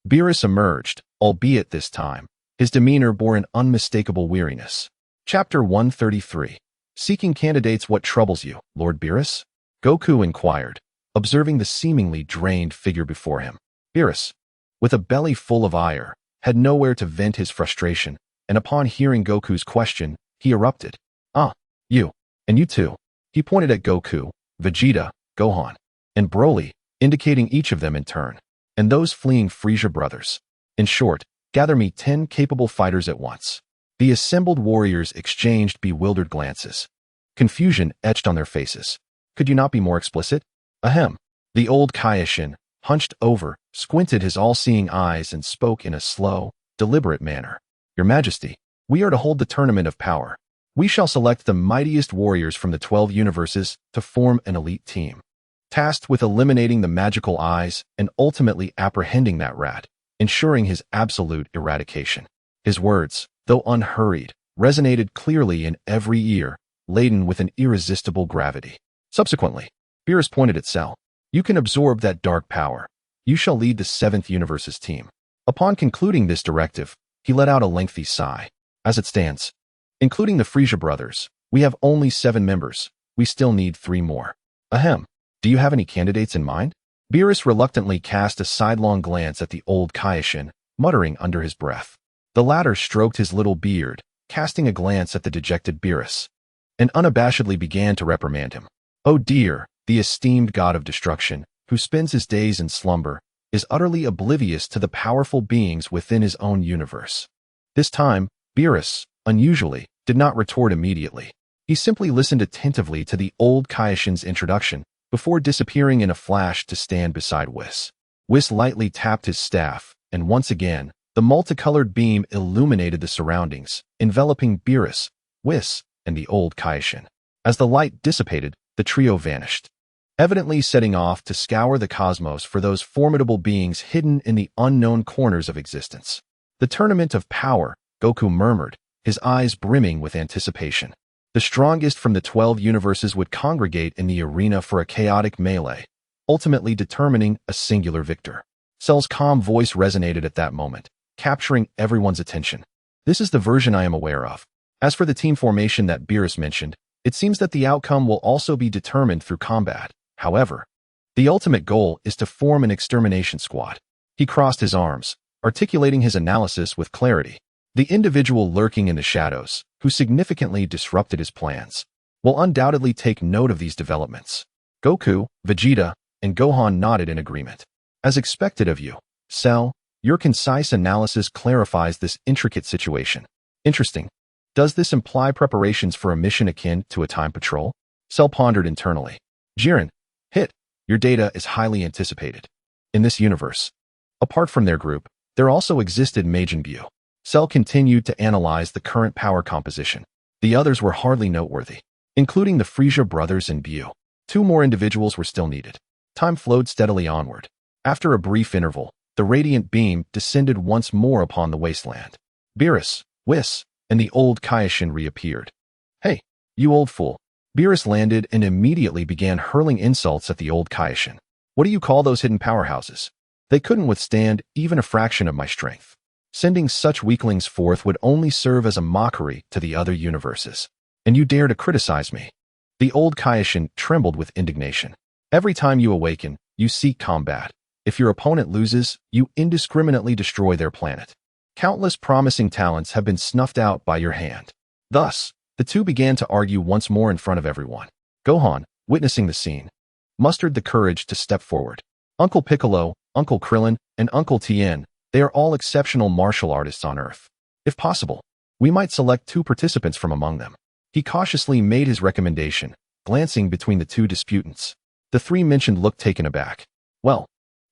Beerus emerged, albeit this time, his demeanor bore an unmistakable weariness. Chapter 133. Seeking candidates. What troubles you, Lord Beerus? Goku inquired, observing the seemingly drained figure before him. Beerus, with a belly full of ire, had nowhere to vent his frustration, and upon hearing Goku's question, he erupted. You, and you too. He pointed at Goku, Vegeta, Gohan, and Broly, indicating each of them in turn, and those fleeing Frieza brothers. In short, gather me 10 capable fighters at once. The assembled warriors exchanged bewildered glances. Confusion etched on their faces. Could you not be more explicit? Ahem. The old Kaishin, hunched over, squinted his all-seeing eyes and spoke in a slow, deliberate manner. Your Majesty, we are to hold the tournament of power. We shall select the mightiest warriors from the 12 universes to form an elite team, tasked with eliminating the magical eyes and ultimately apprehending that rat, ensuring his absolute eradication. His words, though unhurried, resonated clearly in every ear, laden with an irresistible gravity. Subsequently, Beerus pointed at Cell. You can absorb that dark power. You shall lead the 7th Universe's team. Upon concluding this directive, he let out a lengthy sigh. As it stands, including the Frieza brothers, we have only 7 members. We still need 3 more. Ahem. Do you have any candidates in mind? Beerus reluctantly cast a sidelong glance at the old Kaioshin, muttering under his breath. The latter stroked his little beard, casting a glance at the dejected Beerus, and unabashedly began to reprimand him. Oh dear, the esteemed god of destruction, who spends his days in slumber, is utterly oblivious to the powerful beings within his own universe. This time, Beerus, unusually, did not retort immediately. He simply listened attentively to the old Kaioshin's introduction before disappearing in a flash to stand beside Whis. Whis lightly tapped his staff, and once again, the multicolored beam illuminated the surroundings, enveloping Beerus, Whis, and the old Kaioshin. As the light dissipated, the trio vanished, evidently setting off to scour the cosmos for those formidable beings hidden in the unknown corners of existence. The tournament of power, Goku murmured, his eyes brimming with anticipation. The strongest from the 12 universes would congregate in the arena for a chaotic melee, ultimately determining a singular victor. Cell's calm voice resonated at that moment, capturing everyone's attention. This is the version I am aware of. As for the team formation that Beerus mentioned, it seems that the outcome will also be determined through combat. However, the ultimate goal is to form an extermination squad. He crossed his arms, articulating his analysis with clarity. The individual lurking in the shadows, who significantly disrupted his plans, will undoubtedly take note of these developments. Goku, Vegeta, and Gohan nodded in agreement. As expected of you, Cell, your concise analysis clarifies this intricate situation. Interesting. Does this imply preparations for a mission akin to a time patrol? Cell pondered internally. Jiren, hit. Your data is highly anticipated. In this universe, apart from their group, there also existed Majin Buu. Cell continued to analyze the current power composition. The others were hardly noteworthy, including the Frieza brothers and Buu. 2 more individuals were still needed. Time flowed steadily onward. After a brief interval, the radiant beam descended once more upon the wasteland. Beerus, Whis, and the old Kaioshin reappeared. Hey, you old fool. Beerus landed and immediately began hurling insults at the old Kaioshin. What do you call those hidden powerhouses? They couldn't withstand even a fraction of my strength. Sending such weaklings forth would only serve as a mockery to the other universes. And you dare to criticize me? The old Kaioshin trembled with indignation. Every time you awaken, you seek combat. If your opponent loses, you indiscriminately destroy their planet. Countless promising talents have been snuffed out by your hand. Thus, the two began to argue once more in front of everyone. Gohan, witnessing the scene, mustered the courage to step forward. Uncle Piccolo, Uncle Krillin, and Uncle Tien, they are all exceptional martial artists on Earth. If possible, we might select 2 participants from among them. He cautiously made his recommendation, glancing between the 2 disputants. The 3 mentioned looked taken aback. Well,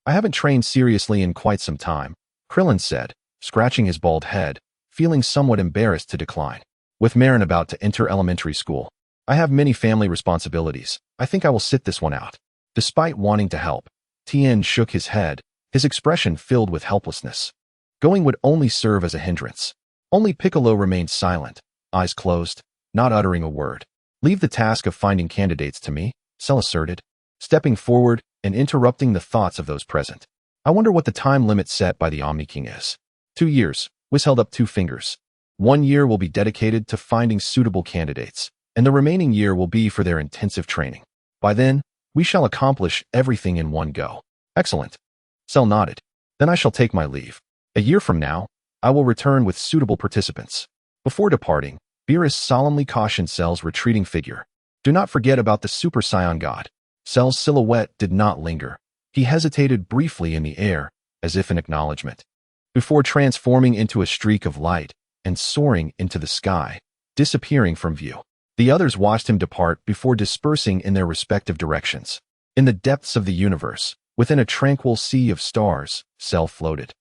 I haven't trained seriously in quite some time, Krillin said, scratching his bald head, feeling somewhat embarrassed to decline. With Marin about to enter elementary school, I have many family responsibilities. I think I will sit this one out. Despite wanting to help, Tien shook his head, his expression filled with helplessness. Going would only serve as a hindrance. Only Piccolo remained silent, eyes closed, not uttering a word. Leave the task of finding candidates to me, Cell asserted, stepping forward and interrupting the thoughts of those present. I wonder what the time limit set by the Omni King is. 2 years, Whis held up 2 fingers. 1 year will be dedicated to finding suitable candidates, and the remaining year will be for their intensive training. By then, we shall accomplish everything in one go. Excellent. Cell nodded. Then I shall take my leave. A year from now, I will return with suitable participants. Before departing, Beerus solemnly cautioned Cell's retreating figure. Do not forget about the Super Saiyan God. Cell's silhouette did not linger. He hesitated briefly in the air, as if in acknowledgement, before transforming into a streak of light and soaring into the sky, disappearing from view. The others watched him depart before dispersing in their respective directions. In the depths of the universe, Within a tranquil sea of stars, Cell floated,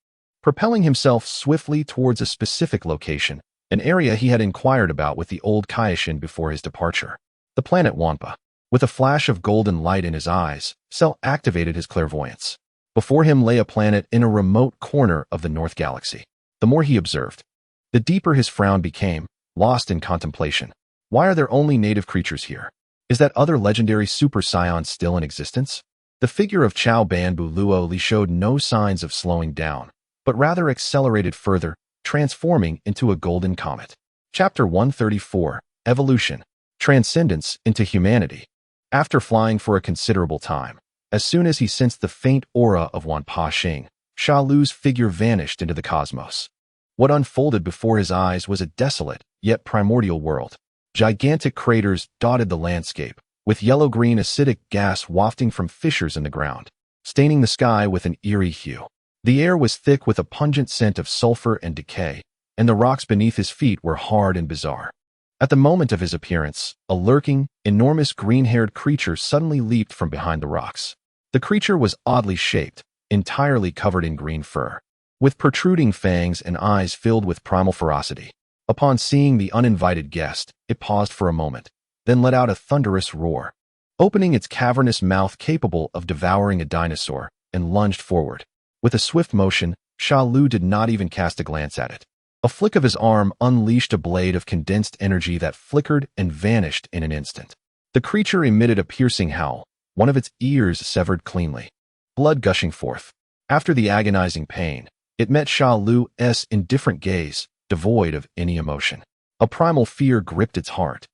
propelling himself swiftly towards a specific location, an area he had inquired about with the old Kaioshin before his departure. The planet Wampa. With a flash of golden light in his eyes, Cell activated his clairvoyance. Before him lay a planet in a remote corner of the North Galaxy. The more he observed, the deeper his frown became, lost in contemplation. Why are there only native creatures here? Is that other legendary Super Saiyan still in existence? The figure of Chao Banbu Luo Li showed no signs of slowing down, but rather accelerated further, transforming into a golden comet. Chapter 134, Evolution. Transcendence into Humanity. After flying for a considerable time, as soon as he sensed the faint aura of Wan Pa Xing, Shalu's figure vanished into the cosmos. What unfolded before his eyes was a desolate, yet primordial world. Gigantic craters dotted the landscape, with yellow-green acidic gas wafting from fissures in the ground, staining the sky with an eerie hue. The air was thick with a pungent scent of sulfur and decay, and the rocks beneath his feet were hard and bizarre. At the moment of his appearance, a lurking, enormous green-haired creature suddenly leaped from behind the rocks. The creature was oddly shaped, entirely covered in green fur, with protruding fangs and eyes filled with primal ferocity. Upon seeing the uninvited guest, it paused for a moment, then let out a thunderous roar, opening its cavernous mouth capable of devouring a dinosaur, and lunged forward. With a swift motion, Shalu did not even cast a glance at it. A flick of his arm unleashed a blade of condensed energy that flickered and vanished in an instant. The creature emitted a piercing howl, one of its ears severed cleanly, blood gushing forth. After the agonizing pain, it met Shalu's indifferent gaze, devoid of any emotion. A primal fear gripped its heart,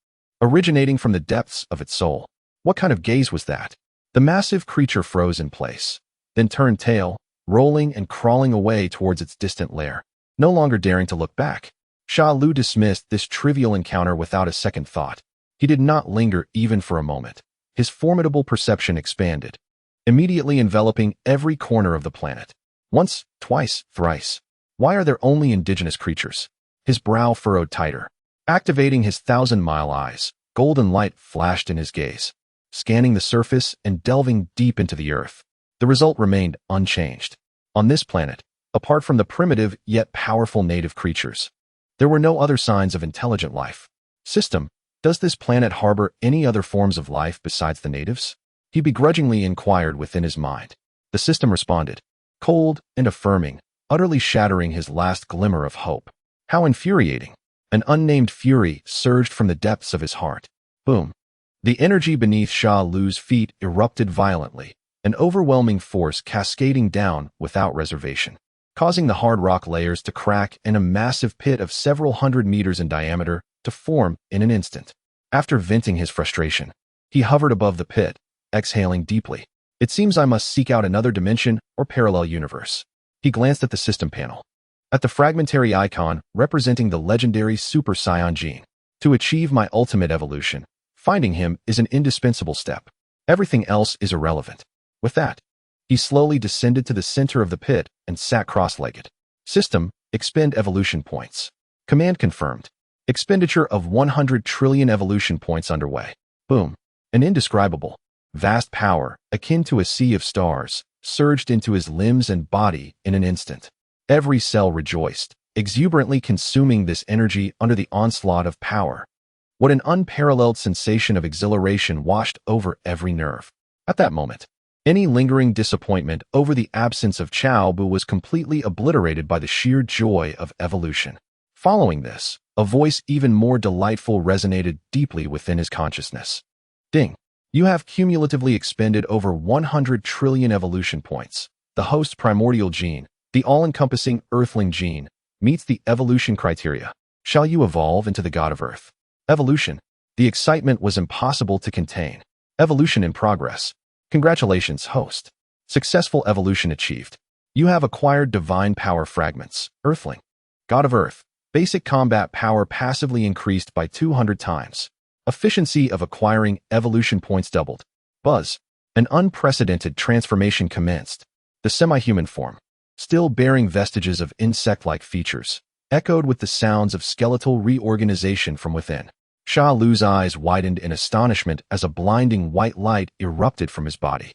originating from the depths of its soul. What kind of gaze was that? The massive creature froze in place, then turned tail, rolling and crawling away towards its distant lair, no longer daring to look back. Shalu dismissed this trivial encounter without a second thought. He did not linger even for a moment. His formidable perception expanded, immediately enveloping every corner of the planet. Once, twice, thrice. Why are there only indigenous creatures? His brow furrowed tighter. Activating his 1,000-mile eyes, golden light flashed in his gaze, scanning the surface and delving deep into the earth. The result remained unchanged. On this planet, apart from the primitive yet powerful native creatures, there were no other signs of intelligent life. System, does this planet harbor any other forms of life besides the natives? He begrudgingly inquired within his mind. The system responded, cold and affirming, utterly shattering his last glimmer of hope. How infuriating! An unnamed fury surged from the depths of his heart. Boom! The energy beneath Shalu's feet erupted violently, an overwhelming force cascading down without reservation, causing the hard rock layers to crack and a massive pit of several hundred meters in diameter to form in an instant. After venting his frustration, he hovered above the pit, exhaling deeply. It seems I must seek out another dimension or parallel universe. He glanced at the system panel, at the fragmentary icon representing the legendary Super Saiyan gene. To achieve my ultimate evolution, finding him is an indispensable step. Everything else is irrelevant. With that, he slowly descended to the center of the pit and sat cross-legged. System, expend evolution points. Command confirmed. Expenditure of 100 trillion evolution points underway. Boom. An indescribable, vast power, akin to a sea of stars, surged into his limbs and body in an instant. Every cell rejoiced, exuberantly consuming this energy under the onslaught of power. What an unparalleled sensation of exhilaration washed over every nerve. At that moment, any lingering disappointment over the absence of Chao Bu was completely obliterated by the sheer joy of evolution. Following this, a voice even more delightful resonated deeply within his consciousness. Ding! You have cumulatively expended over 100 trillion evolution points. The host's primordial gene, the all-encompassing Earthling gene, meets the evolution criteria. Shall you evolve into the god of Earth? Evolution. The excitement was impossible to contain. Evolution in progress. Congratulations, host. Successful evolution achieved. You have acquired divine power fragments. Earthling. God of Earth. Basic combat power passively increased by 200 times. Efficiency of acquiring evolution points doubled. Buzz. An unprecedented transformation commenced. The semi-human form, still bearing vestiges of insect-like features, echoed with the sounds of skeletal reorganization from within. Shalu's eyes widened in astonishment as a blinding white light erupted from his body.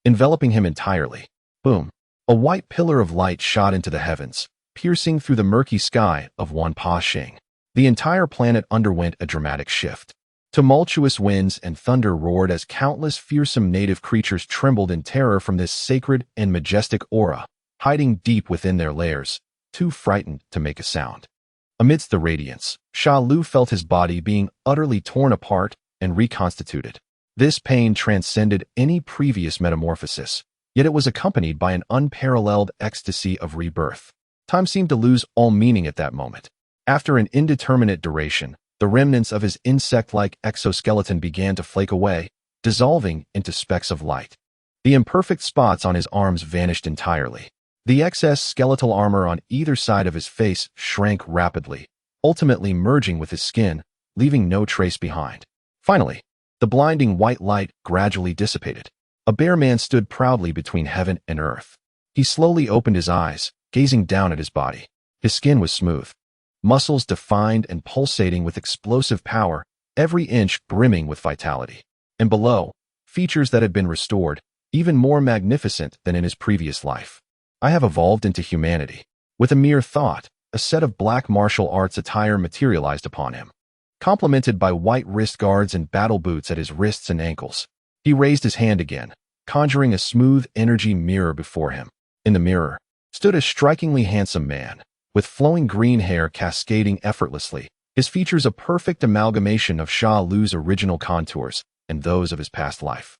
enveloping him entirely. Boom. A white pillar of light shot into the heavens, piercing through the murky sky of Wanpa-Shing. The entire planet underwent a dramatic shift. Tumultuous winds and thunder roared as countless fearsome native creatures trembled in terror from this sacred and majestic aura, hiding deep within their lairs, too frightened to make a sound. Amidst the radiance, Shalu felt his body being utterly torn apart and reconstituted. This pain transcended any previous metamorphosis, yet it was accompanied by an unparalleled ecstasy of rebirth. Time seemed to lose all meaning at that moment. After an indeterminate duration, the remnants of his insect-like exoskeleton began to flake away, dissolving into specks of light. The imperfect spots on his arms vanished entirely. The excess skeletal armor on either side of his face shrank rapidly, ultimately merging with his skin, leaving no trace behind. Finally, the blinding white light gradually dissipated. A bare man stood proudly between heaven and earth. He slowly opened his eyes, gazing down at his body. His skin was smooth, muscles defined and pulsating with explosive power, every inch brimming with vitality. And below, features that had been restored, even more magnificent than in his previous life. I have evolved into humanity. With a mere thought, a set of black martial arts attire materialized upon him. Complemented by white wrist guards and battle boots at his wrists and ankles. He raised his hand again, conjuring a smooth energy mirror before him. In the mirror stood a strikingly handsome man, with flowing green hair cascading effortlessly, his features a perfect amalgamation of Shalu's original contours and those of his past life,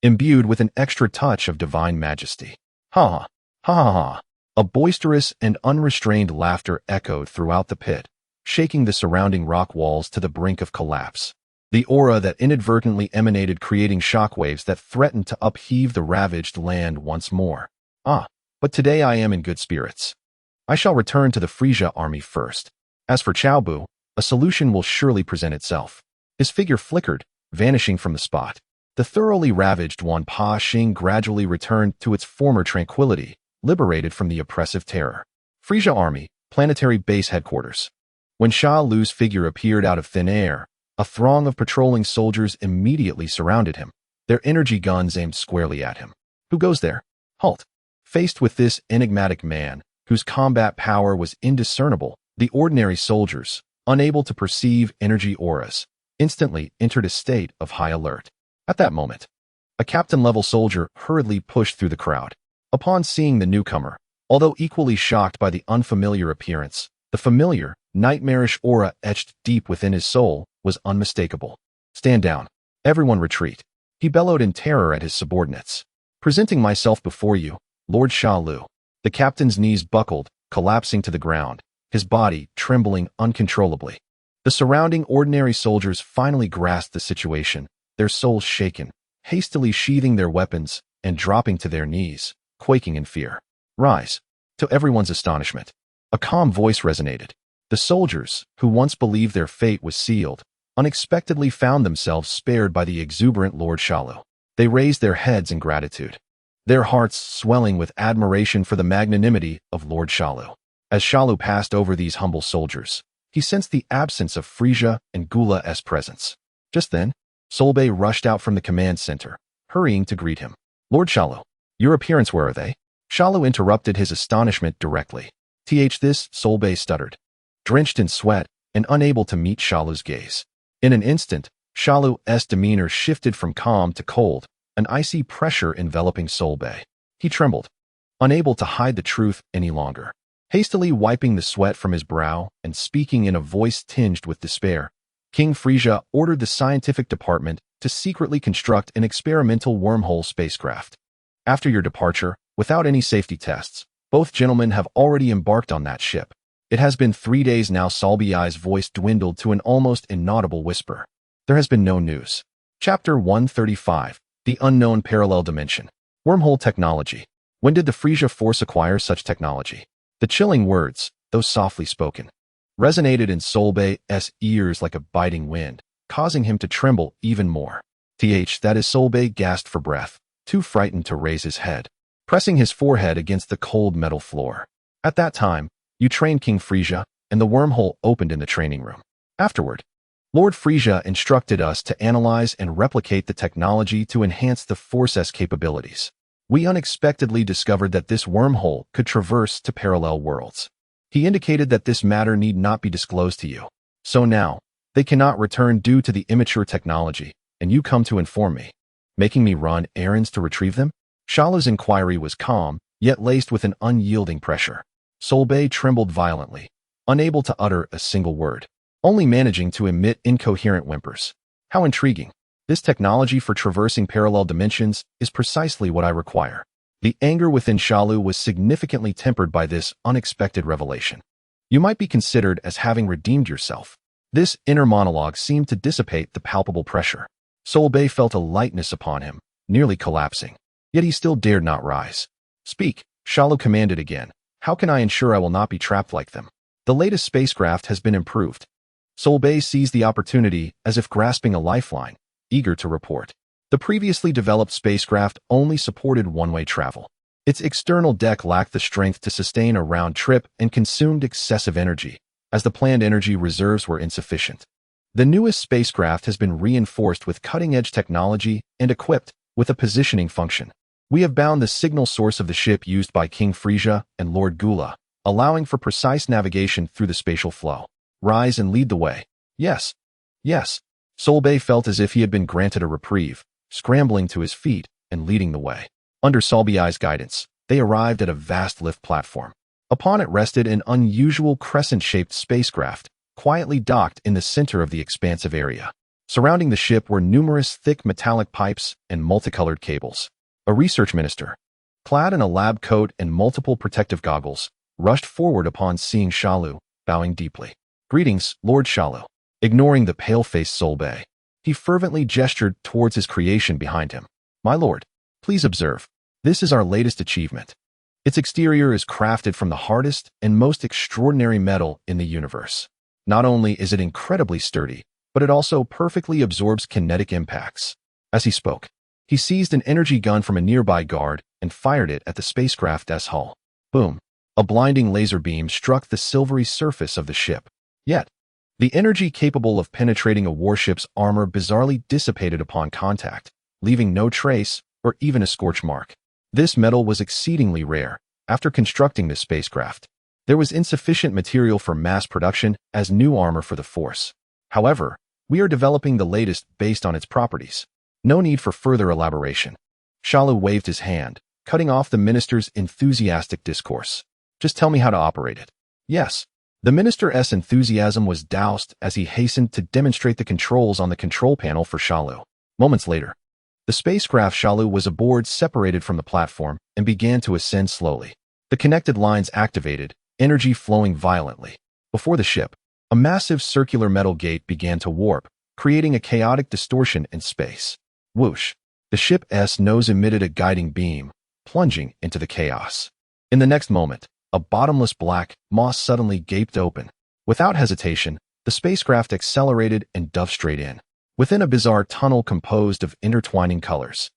imbued with an extra touch of divine majesty. Ha ha, ha ha ha. A boisterous and unrestrained laughter echoed throughout the pit, shaking the surrounding rock walls to the brink of collapse. The aura that inadvertently emanated creating shockwaves that threatened to upheave the ravaged land once more. But today I am in good spirits. I shall return to the Frieza army first. As for Chaobu, a solution will surely present itself. His figure flickered, vanishing from the spot. The thoroughly ravaged Wanpa-Shing gradually returned to its former tranquility, liberated from the oppressive terror. Frieza Army, Planetary Base Headquarters. When Shalu's figure appeared out of thin air, a throng of patrolling soldiers immediately surrounded him, their energy guns aimed squarely at him. Who goes there? Halt. Faced with this enigmatic man, whose combat power was indiscernible, the ordinary soldiers, unable to perceive energy auras, instantly entered a state of high alert. At that moment, a captain-level soldier hurriedly pushed through the crowd. Upon seeing the newcomer, although equally shocked by the unfamiliar appearance, the familiar, nightmarish aura etched deep within his soul was unmistakable. Stand down. Everyone retreat. He bellowed in terror at his subordinates. Presenting myself before you, Lord Shalu. The captain's knees buckled, collapsing to the ground, his body trembling uncontrollably. The surrounding ordinary soldiers finally grasped the situation, their souls shaken, hastily sheathing their weapons and dropping to their knees, quaking in fear. Rise. To everyone's astonishment, a calm voice resonated. The soldiers, who once believed their fate was sealed, unexpectedly found themselves spared by the exuberant Lord Shalu. They raised their heads in gratitude, their hearts swelling with admiration for the magnanimity of Lord Shalu. As Shalu passed over these humble soldiers, he sensed the absence of Frieza and Gula's presence. Just then, Solbei rushed out from the command center, hurrying to greet him. Lord Shalu, your appearance, where are they? Shalu interrupted his astonishment directly. This, Solbei stuttered, drenched in sweat and unable to meet Shalu's gaze. In an instant, Shalu's demeanor shifted from calm to cold, an icy pressure enveloping Solbei. He trembled, unable to hide the truth any longer. Hastily wiping the sweat from his brow and speaking in a voice tinged with despair, King Frieza ordered the scientific department to secretly construct an experimental wormhole spacecraft. After your departure, without any safety tests, both gentlemen have already embarked on that ship. It has been 3 days now. Solbei's voice dwindled to an almost inaudible whisper. There has been no news. Chapter 135, The Unknown Parallel Dimension. Wormhole Technology. When did the Frieza Force acquire such technology? The chilling words, though softly spoken, resonated in Solbei's ears like a biting wind, causing him to tremble even more. That is, Solbei gasped for breath, too frightened to raise his head, pressing his forehead against the cold metal floor. At that time, you trained King Frieza, and the wormhole opened in the training room. Afterward, Lord Frieza instructed us to analyze and replicate the technology to enhance the Force's capabilities. We unexpectedly discovered that this wormhole could traverse to parallel worlds. He indicated that this matter need not be disclosed to you. So now, they cannot return due to the immature technology, and you come to inform me, making me run errands to retrieve them? Shalu's inquiry was calm, yet laced with an unyielding pressure. Solbay trembled violently, unable to utter a single word, only managing to emit incoherent whimpers. How intriguing. This technology for traversing parallel dimensions is precisely what I require. The anger within Shalu was significantly tempered by this unexpected revelation. You might be considered as having redeemed yourself. This inner monologue seemed to dissipate the palpable pressure. Solbay felt a lightness upon him, nearly collapsing. Yet he still dared not rise. Speak, Shalu commanded again. How can I ensure I will not be trapped like them? The latest spacecraft has been improved. Solbay seized the opportunity as if grasping a lifeline, eager to report. The previously developed spacecraft only supported one-way travel. Its external deck lacked the strength to sustain a round trip and consumed excessive energy, as the planned energy reserves were insufficient. The newest spacecraft has been reinforced with cutting-edge technology and equipped with a positioning function. We have bound the signal source of the ship used by King Frieza and Lord Gula, allowing for precise navigation through the spatial flow. Rise and lead the way. Yes. Yes. Solbay felt as if he had been granted a reprieve, scrambling to his feet and leading the way. Under Solbay's guidance, they arrived at a vast lift platform. Upon it rested an unusual crescent-shaped spacecraft, quietly docked in the center of the expansive area. Surrounding the ship were numerous thick metallic pipes and multicolored cables. A research minister, clad in a lab coat and multiple protective goggles, rushed forward upon seeing Shalu, bowing deeply. Greetings, Lord Shalu. Ignoring the pale-faced Solbay, he fervently gestured towards his creation behind him. My lord, please observe. This is our latest achievement. Its exterior is crafted from the hardest and most extraordinary metal in the universe. Not only is it incredibly sturdy, but it also perfectly absorbs kinetic impacts. As he spoke, he seized an energy gun from a nearby guard and fired it at the spacecraft's hull. Boom! A blinding laser beam struck the silvery surface of the ship. Yet, the energy capable of penetrating a warship's armor bizarrely dissipated upon contact, leaving no trace or even a scorch mark. This metal was exceedingly rare. After constructing this spacecraft, there was insufficient material for mass production as new armor for the Force. However, we are developing the latest based on its properties. No need for further elaboration. Shalu waved his hand, cutting off the minister's enthusiastic discourse. Just tell me how to operate it. Yes. The minister's enthusiasm was doused as he hastened to demonstrate the controls on the control panel for Shalu. Moments later, the spacecraft Shalu was aboard separated from the platform and began to ascend slowly. The connected lines activated, energy flowing violently. Before the ship, a massive circular metal gate began to warp, creating a chaotic distortion in space. Whoosh! The ship's nose emitted a guiding beam, plunging into the chaos. In the next moment, a bottomless black maw suddenly gaped open. Without hesitation, the spacecraft accelerated and dove straight in, within a bizarre tunnel composed of intertwining colors.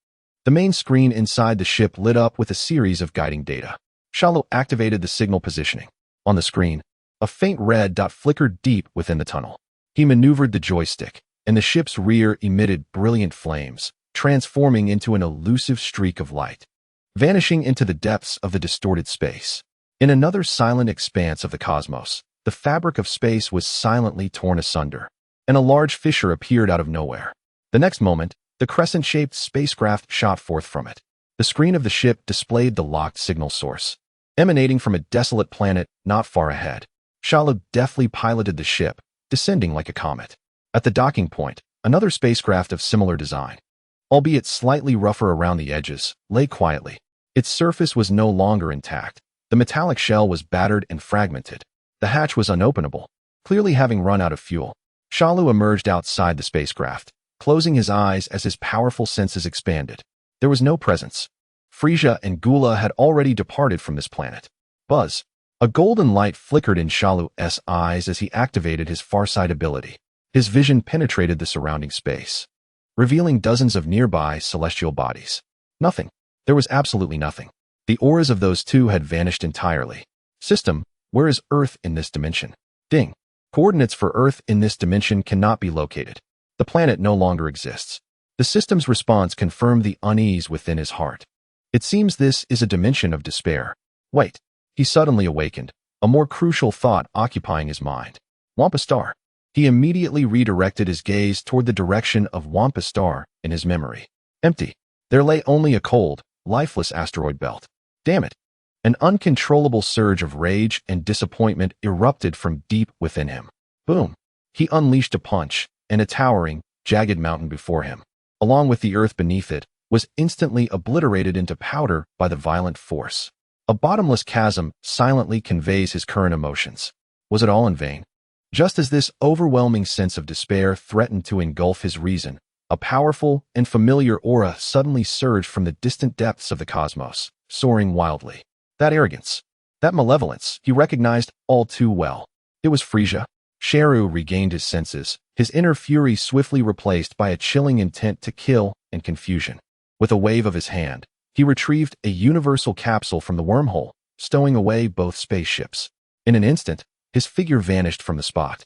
The main screen inside the ship lit up with a series of guiding data. Shalu activated the signal positioning. On the screen, a faint red dot flickered deep within the tunnel. He maneuvered the joystick, and the ship's rear emitted brilliant flames, transforming into an elusive streak of light, vanishing into the depths of the distorted space. In another silent expanse of the cosmos, the fabric of space was silently torn asunder, and a large fissure appeared out of nowhere. The next moment, the crescent-shaped spacecraft shot forth from it. The screen of the ship displayed the locked signal source, emanating from a desolate planet not far ahead. Shalu deftly piloted the ship, descending like a comet. At the docking point, another spacecraft of similar design, albeit slightly rougher around the edges, lay quietly. Its surface was no longer intact. The metallic shell was battered and fragmented. The hatch was unopenable, clearly having run out of fuel. Shalu emerged outside the spacecraft, closing his eyes as his powerful senses expanded. There was no presence. Frieza and Gula had already departed from this planet. Buzz! A golden light flickered in Shalu's eyes as he activated his farsight ability. His vision penetrated the surrounding space, revealing dozens of nearby celestial bodies. Nothing. There was absolutely nothing. The auras of those two had vanished entirely. System, where is Earth in this dimension? Ding. Coordinates for Earth in this dimension cannot be located. The planet no longer exists. The system's response confirmed the unease within his heart. It seems this is a dimension of despair. Wait. He suddenly awakened, a more crucial thought occupying his mind. Wampa Star. He immediately redirected his gaze toward the direction of Wampa Star in his memory. Empty. There lay only a cold, lifeless asteroid belt. Damn it. An uncontrollable surge of rage and disappointment erupted from deep within him. Boom. He unleashed a punch, and a towering, jagged mountain before him, along with the earth beneath it, was instantly obliterated into powder by the violent force. A bottomless chasm silently conveys his current emotions. Was it all in vain? Just as this overwhelming sense of despair threatened to engulf his reason, a powerful and familiar aura suddenly surged from the distant depths of the cosmos, soaring wildly. That arrogance, that malevolence, he recognized all too well. It was Frieza. Shalu regained his senses, his inner fury swiftly replaced by a chilling intent to kill and confusion. With a wave of his hand, he retrieved a universal capsule from the wormhole, stowing away both spaceships. In an instant, his figure vanished from the spot.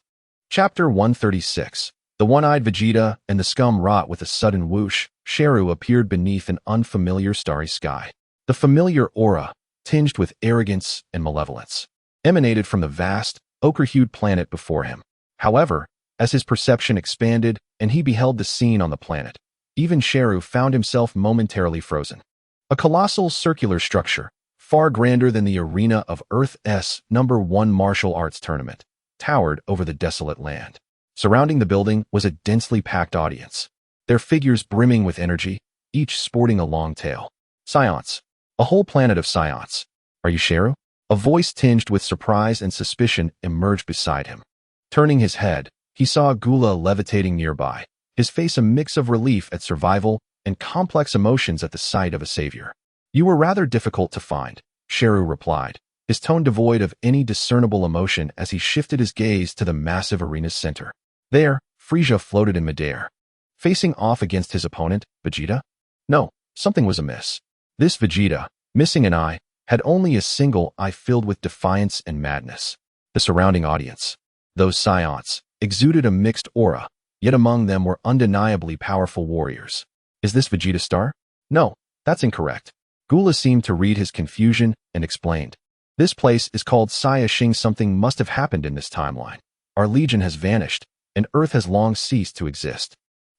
Chapter 136. The one-eyed Vegeta and the scum wrought with a sudden whoosh. Shalu appeared beneath an unfamiliar starry sky. The familiar aura, tinged with arrogance and malevolence, emanated from the vast, ochre-hued planet before him. However, as his perception expanded and he beheld the scene on the planet, even Shalu found himself momentarily frozen. A colossal circular structure, far grander than the arena of Earth's #1 martial arts tournament, towered over the desolate land. Surrounding the building was a densely packed audience, their figures brimming with energy, each sporting a long tail. Science. A whole planet of science. Are you Shalu? A voice tinged with surprise and suspicion emerged beside him. Turning his head, he saw Gula levitating nearby, his face a mix of relief at survival and complex emotions at the sight of a savior. You were rather difficult to find, Shalu replied, his tone devoid of any discernible emotion as he shifted his gaze to the massive arena's center. There, Frieza floated in midair. Facing off against his opponent, Vegeta? No, something was amiss. This Vegeta, missing an eye, had only a single eye filled with defiance and madness. The surrounding audience, those Saiyans, exuded a mixed aura, yet among them were undeniably powerful warriors. Is this Vegeta Star? No, that's incorrect. Gula seemed to read his confusion and explained. This place is called Saya Xing. Something must have happened in this timeline. Our legion has vanished, and Earth has long ceased to exist.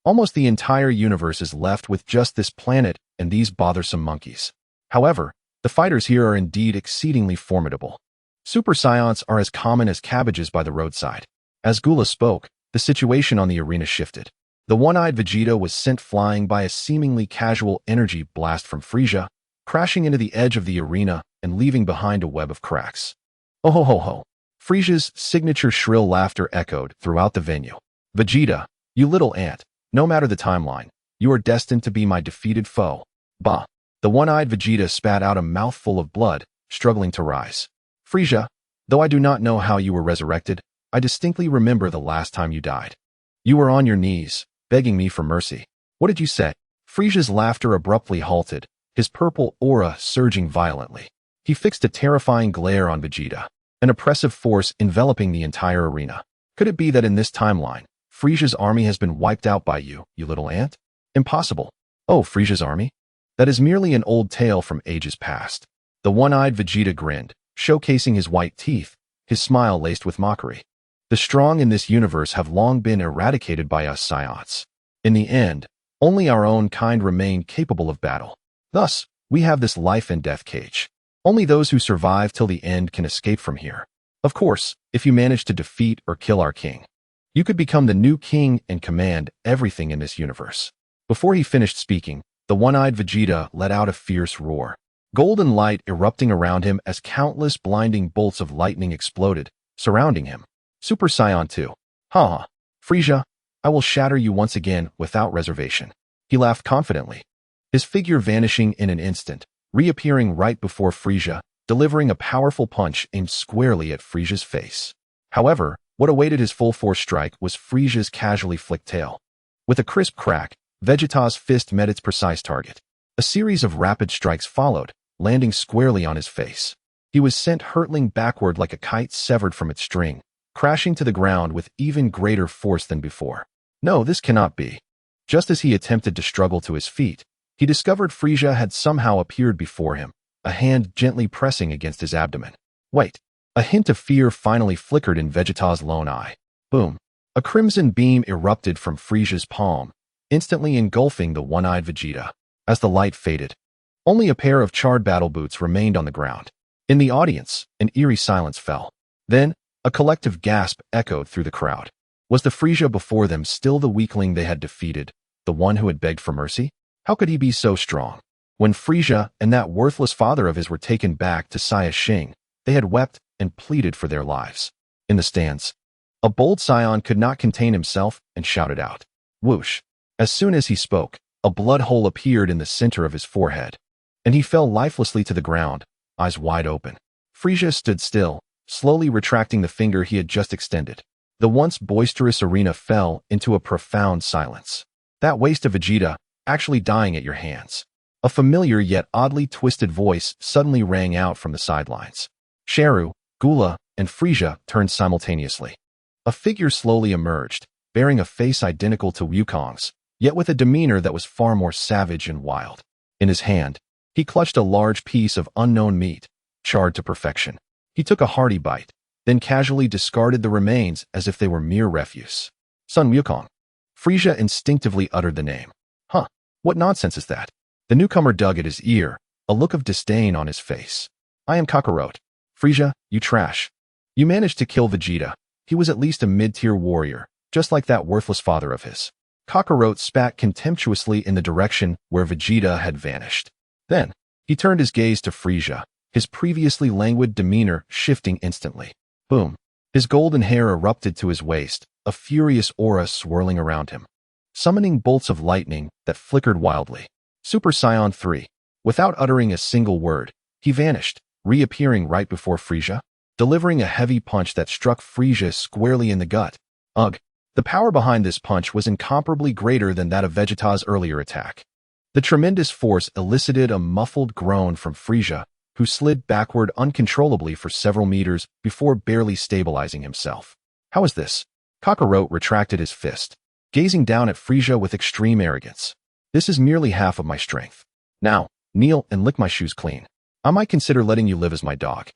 Almost the entire universe is left with just this planet and these bothersome monkeys. However, the fighters here are indeed exceedingly formidable. Super Saiyans are as common as cabbages by the roadside. As Gula spoke, the situation on the arena shifted. The one-eyed Vegeta was sent flying by a seemingly casual energy blast from Frieza, crashing into the edge of the arena and leaving behind a web of cracks. Oh ho ho ho! Frieza's signature shrill laughter echoed throughout the venue. Vegeta, you little ant, no matter the timeline, you are destined to be my defeated foe. Bah! The one-eyed Vegeta spat out a mouthful of blood, struggling to rise. Frieza, though I do not know how you were resurrected, I distinctly remember the last time you died. You were on your knees, begging me for mercy. What did you say? Frieza's laughter abruptly halted, his purple aura surging violently. He fixed a terrifying glare on Vegeta, an oppressive force enveloping the entire arena. Could it be that in this timeline, Frieza's army has been wiped out by you, you little ant? Impossible. Oh, Frieza's army? That is merely an old tale from ages past. The one-eyed Vegeta grinned, showcasing his white teeth, his smile laced with mockery. The strong in this universe have long been eradicated by us Saiyans. In the end, only our own kind remain capable of battle. Thus, we have this life and death cage. Only those who survive till the end can escape from here. Of course, if you manage to defeat or kill our king, you could become the new king and command everything in this universe. Before he finished speaking, the one-eyed Vegeta let out a fierce roar. Golden light erupting around him as countless blinding bolts of lightning exploded, surrounding him. Super Saiyan 2. Ha ha. Frieza, I will shatter you once again without reservation. He laughed confidently, his figure vanishing in an instant, reappearing right before Frieza, delivering a powerful punch aimed squarely at Frieza's face. However, what awaited his full-force strike was Frieza's casually flicked tail. With a crisp crack, Vegeta's fist met its precise target. A series of rapid strikes followed, landing squarely on his face. He was sent hurtling backward like a kite severed from its string, crashing to the ground with even greater force than before. No, this cannot be. Just as he attempted to struggle to his feet, he He discovered Frieza had somehow appeared before him, a hand gently pressing against his abdomen. Wait. A hint of fear finally flickered in Vegeta's lone eye. Boom. A crimson beam erupted from Frieza's palm, instantly engulfing the one-eyed Vegeta. As the light faded, only a pair of charred battle boots remained on the ground. In the audience, an eerie silence fell. Then, a collective gasp echoed through the crowd. Was the Frieza before them still the weakling they had defeated, the one who had begged for mercy? How could he be so strong? When Frieza and that worthless father of his were taken back to Saya Xing, they had wept and pleaded for their lives. In the stands, a bold Saiyan could not contain himself and shouted out. Whoosh! As soon as he spoke, a blood hole appeared in the center of his forehead, and he fell lifelessly to the ground, eyes wide open. Frieza stood still, slowly retracting the finger he had just extended. The once boisterous arena fell into a profound silence. That waste of Vegeta, actually dying at your hands. A familiar yet oddly twisted voice suddenly rang out from the sidelines. Shalu, Gula, and Frieza turned simultaneously. A figure slowly emerged, bearing a face identical to Wukong's, yet with a demeanor that was far more savage and wild. In his hand, he clutched a large piece of unknown meat, charred to perfection. He took a hearty bite, then casually discarded the remains as if they were mere refuse. Son Wukong. Frieza instinctively uttered the name. Huh, what nonsense is that? The newcomer dug at his ear, a look of disdain on his face. I am Kakarot. Frieza, you trash. You managed to kill Vegeta. He was at least a mid-tier warrior, just like that worthless father of his. Kakarot spat contemptuously in the direction where Vegeta had vanished. Then, he turned his gaze to Frieza, his previously languid demeanor shifting instantly. Boom. His golden hair erupted to his waist, a furious aura swirling around him, summoning bolts of lightning that flickered wildly. Super Saiyan 3. Without uttering a single word, he vanished, reappearing right before Frieza, delivering a heavy punch that struck Frieza squarely in the gut. Ugh. The power behind this punch was incomparably greater than that of Vegeta's earlier attack. The tremendous force elicited a muffled groan from Frieza, who slid backward uncontrollably for several meters before barely stabilizing himself. How is this? Kakarot retracted his fist, gazing down at Frieza with extreme arrogance. This is merely half of my strength. Now, kneel and lick my shoes clean. I might consider letting you live as my dog.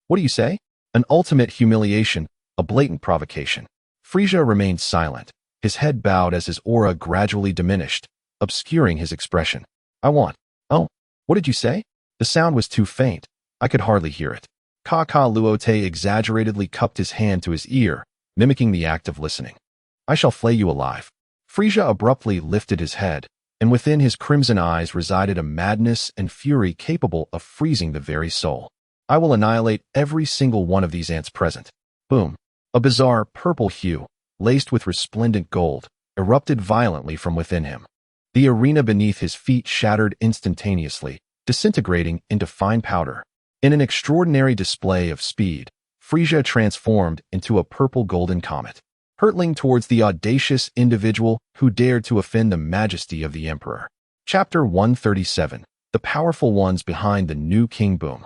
What do you say? An ultimate humiliation, a blatant provocation. Frieza remained silent, his head bowed as his aura gradually diminished, obscuring his expression. Oh, what did you say? The sound was too faint. I could hardly hear it. Luote exaggeratedly cupped his hand to his ear, mimicking the act of listening. I shall flay you alive. Frieza abruptly lifted his head, and within his crimson eyes resided a madness and fury capable of freezing the very soul. I will annihilate every single one of these ants present. Boom. A bizarre purple hue, laced with resplendent gold, erupted violently from within him. The arena beneath his feet shattered instantaneously, disintegrating into fine powder. In an extraordinary display of speed, Frieza transformed into a purple-golden comet, hurtling towards the audacious individual who dared to offend the majesty of the Emperor. Chapter 137. The Powerful Ones Behind the New King Boom.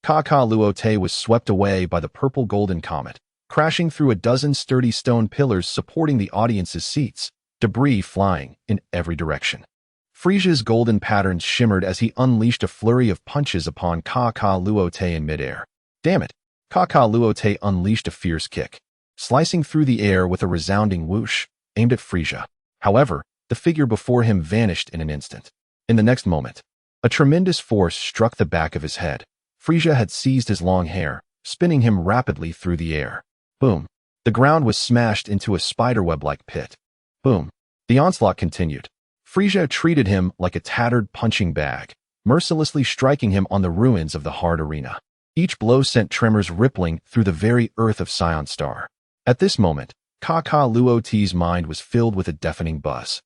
Luote was swept away by the purple-golden comet, crashing through a dozen sturdy stone pillars supporting the audience's seats, debris flying in every direction. Frieza's golden patterns shimmered as he unleashed a flurry of punches upon Luote in midair. Damn it! Luote unleashed a fierce kick, slicing through the air with a resounding whoosh, aimed at Frieza. However, the figure before him vanished in an instant. In the next moment, a tremendous force struck the back of his head. Frieza had seized his long hair, spinning him rapidly through the air. Boom. The ground was smashed into a spiderweb-like pit. Boom. The onslaught continued. Frieza treated him like a tattered punching bag, mercilessly striking him on the ruins of the hard arena. Each blow sent tremors rippling through the very earth of Saiyan Star. At this moment, Luote's mind was filled with a deafening buzz.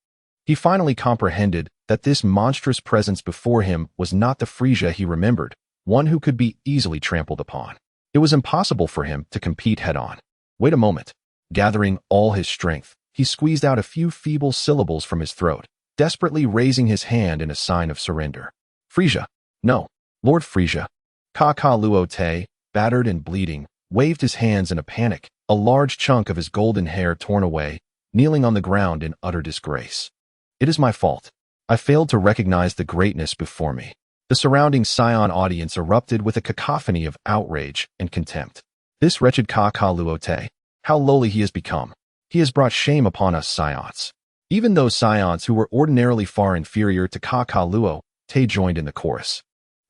He finally comprehended that this monstrous presence before him was not the Frieza he remembered, one who could be easily trampled upon. It was impossible for him to compete head-on. Wait a moment. Gathering all his strength, he squeezed out a few feeble syllables from his throat, desperately raising his hand in a sign of surrender. Frieza. No. Lord Frieza. Luote, battered and bleeding, waved his hands in a panic, a large chunk of his golden hair torn away, kneeling on the ground in utter disgrace. It is my fault. I failed to recognize the greatness before me. The surrounding Saiyan audience erupted with a cacophony of outrage and contempt. This wretched Kakaluote, how lowly he has become. He has brought shame upon us Saiyans. Even those Saiyans who were ordinarily far inferior to Kakaluote joined in the chorus,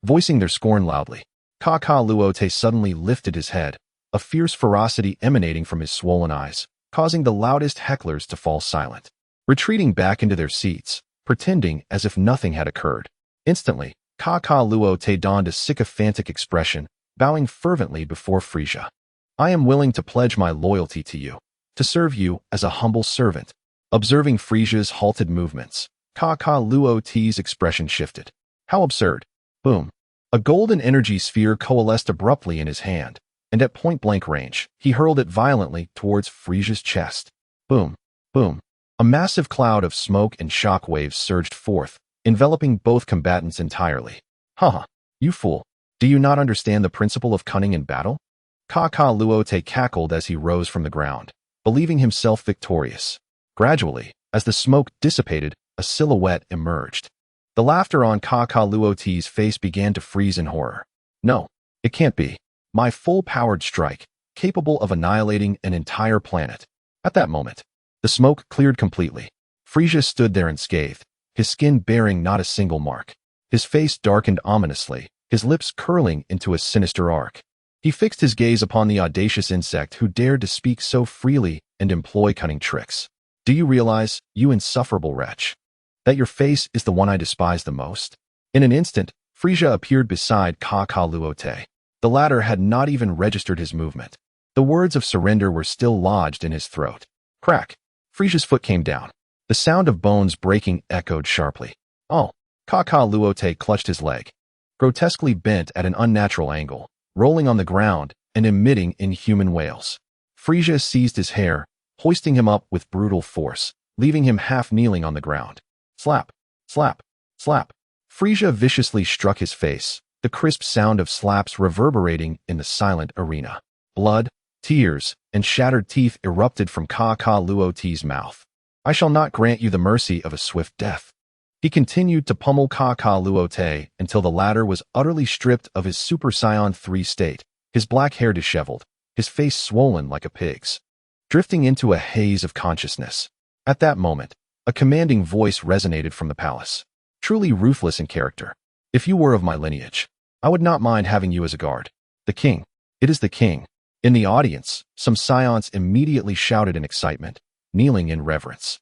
voicing their scorn loudly. Kakaluote suddenly lifted his head, a fierce ferocity emanating from his swollen eyes, causing the loudest hecklers to fall silent, retreating back into their seats, pretending as if nothing had occurred. Instantly, Kakaluote donned a sycophantic expression, bowing fervently before Frieza. I am willing to pledge my loyalty to you, to serve you as a humble servant. Observing Frieza's halted movements, Kakaluote's expression shifted. How absurd. Boom. A golden energy sphere coalesced abruptly in his hand, and at point-blank range, he hurled it violently towards Frieza's chest. Boom. Boom. A massive cloud of smoke and shock waves surged forth, enveloping both combatants entirely. Haha, you fool. Do you not understand the principle of cunning in battle? Kakaluote cackled as he rose from the ground, believing himself victorious. Gradually, as the smoke dissipated, a silhouette emerged. The laughter on Kakaluote's face began to freeze in horror. No, it can't be. My full-powered strike, capable of annihilating an entire planet. At that moment, the smoke cleared completely. Frieza stood there unscathed, his skin bearing not a single mark. His face darkened ominously, his lips curling into a sinister arc. He fixed his gaze upon the audacious insect who dared to speak so freely and employ cunning tricks. Do you realize, you insufferable wretch, that your face is the one I despise the most? In an instant, Frieza appeared beside Kakaluote. The latter had not even registered his movement. The words of surrender were still lodged in his throat. Crack! Frieza's foot came down. The sound of bones breaking echoed sharply. Oh! Kakaluote clutched his leg, grotesquely bent at an unnatural angle, rolling on the ground and emitting inhuman wails. Frieza seized his hair, hoisting him up with brutal force, leaving him half kneeling on the ground. Slap, slap, slap. Frieza viciously struck his face, the crisp sound of slaps reverberating in the silent arena. Blood, tears, and shattered teeth erupted from Kakaluote's mouth. I shall not grant you the mercy of a swift death. He continued to pummel Kakaluote until the latter was utterly stripped of his Super Saiyan 3 state, his black hair disheveled, his face swollen like a pig's, drifting into a haze of consciousness. At that moment, a commanding voice resonated from the palace. Truly ruthless in character. If you were of my lineage, I would not mind having you as a guard. The king. It is the king. In the audience, some Saiyans immediately shouted in excitement, kneeling in reverence.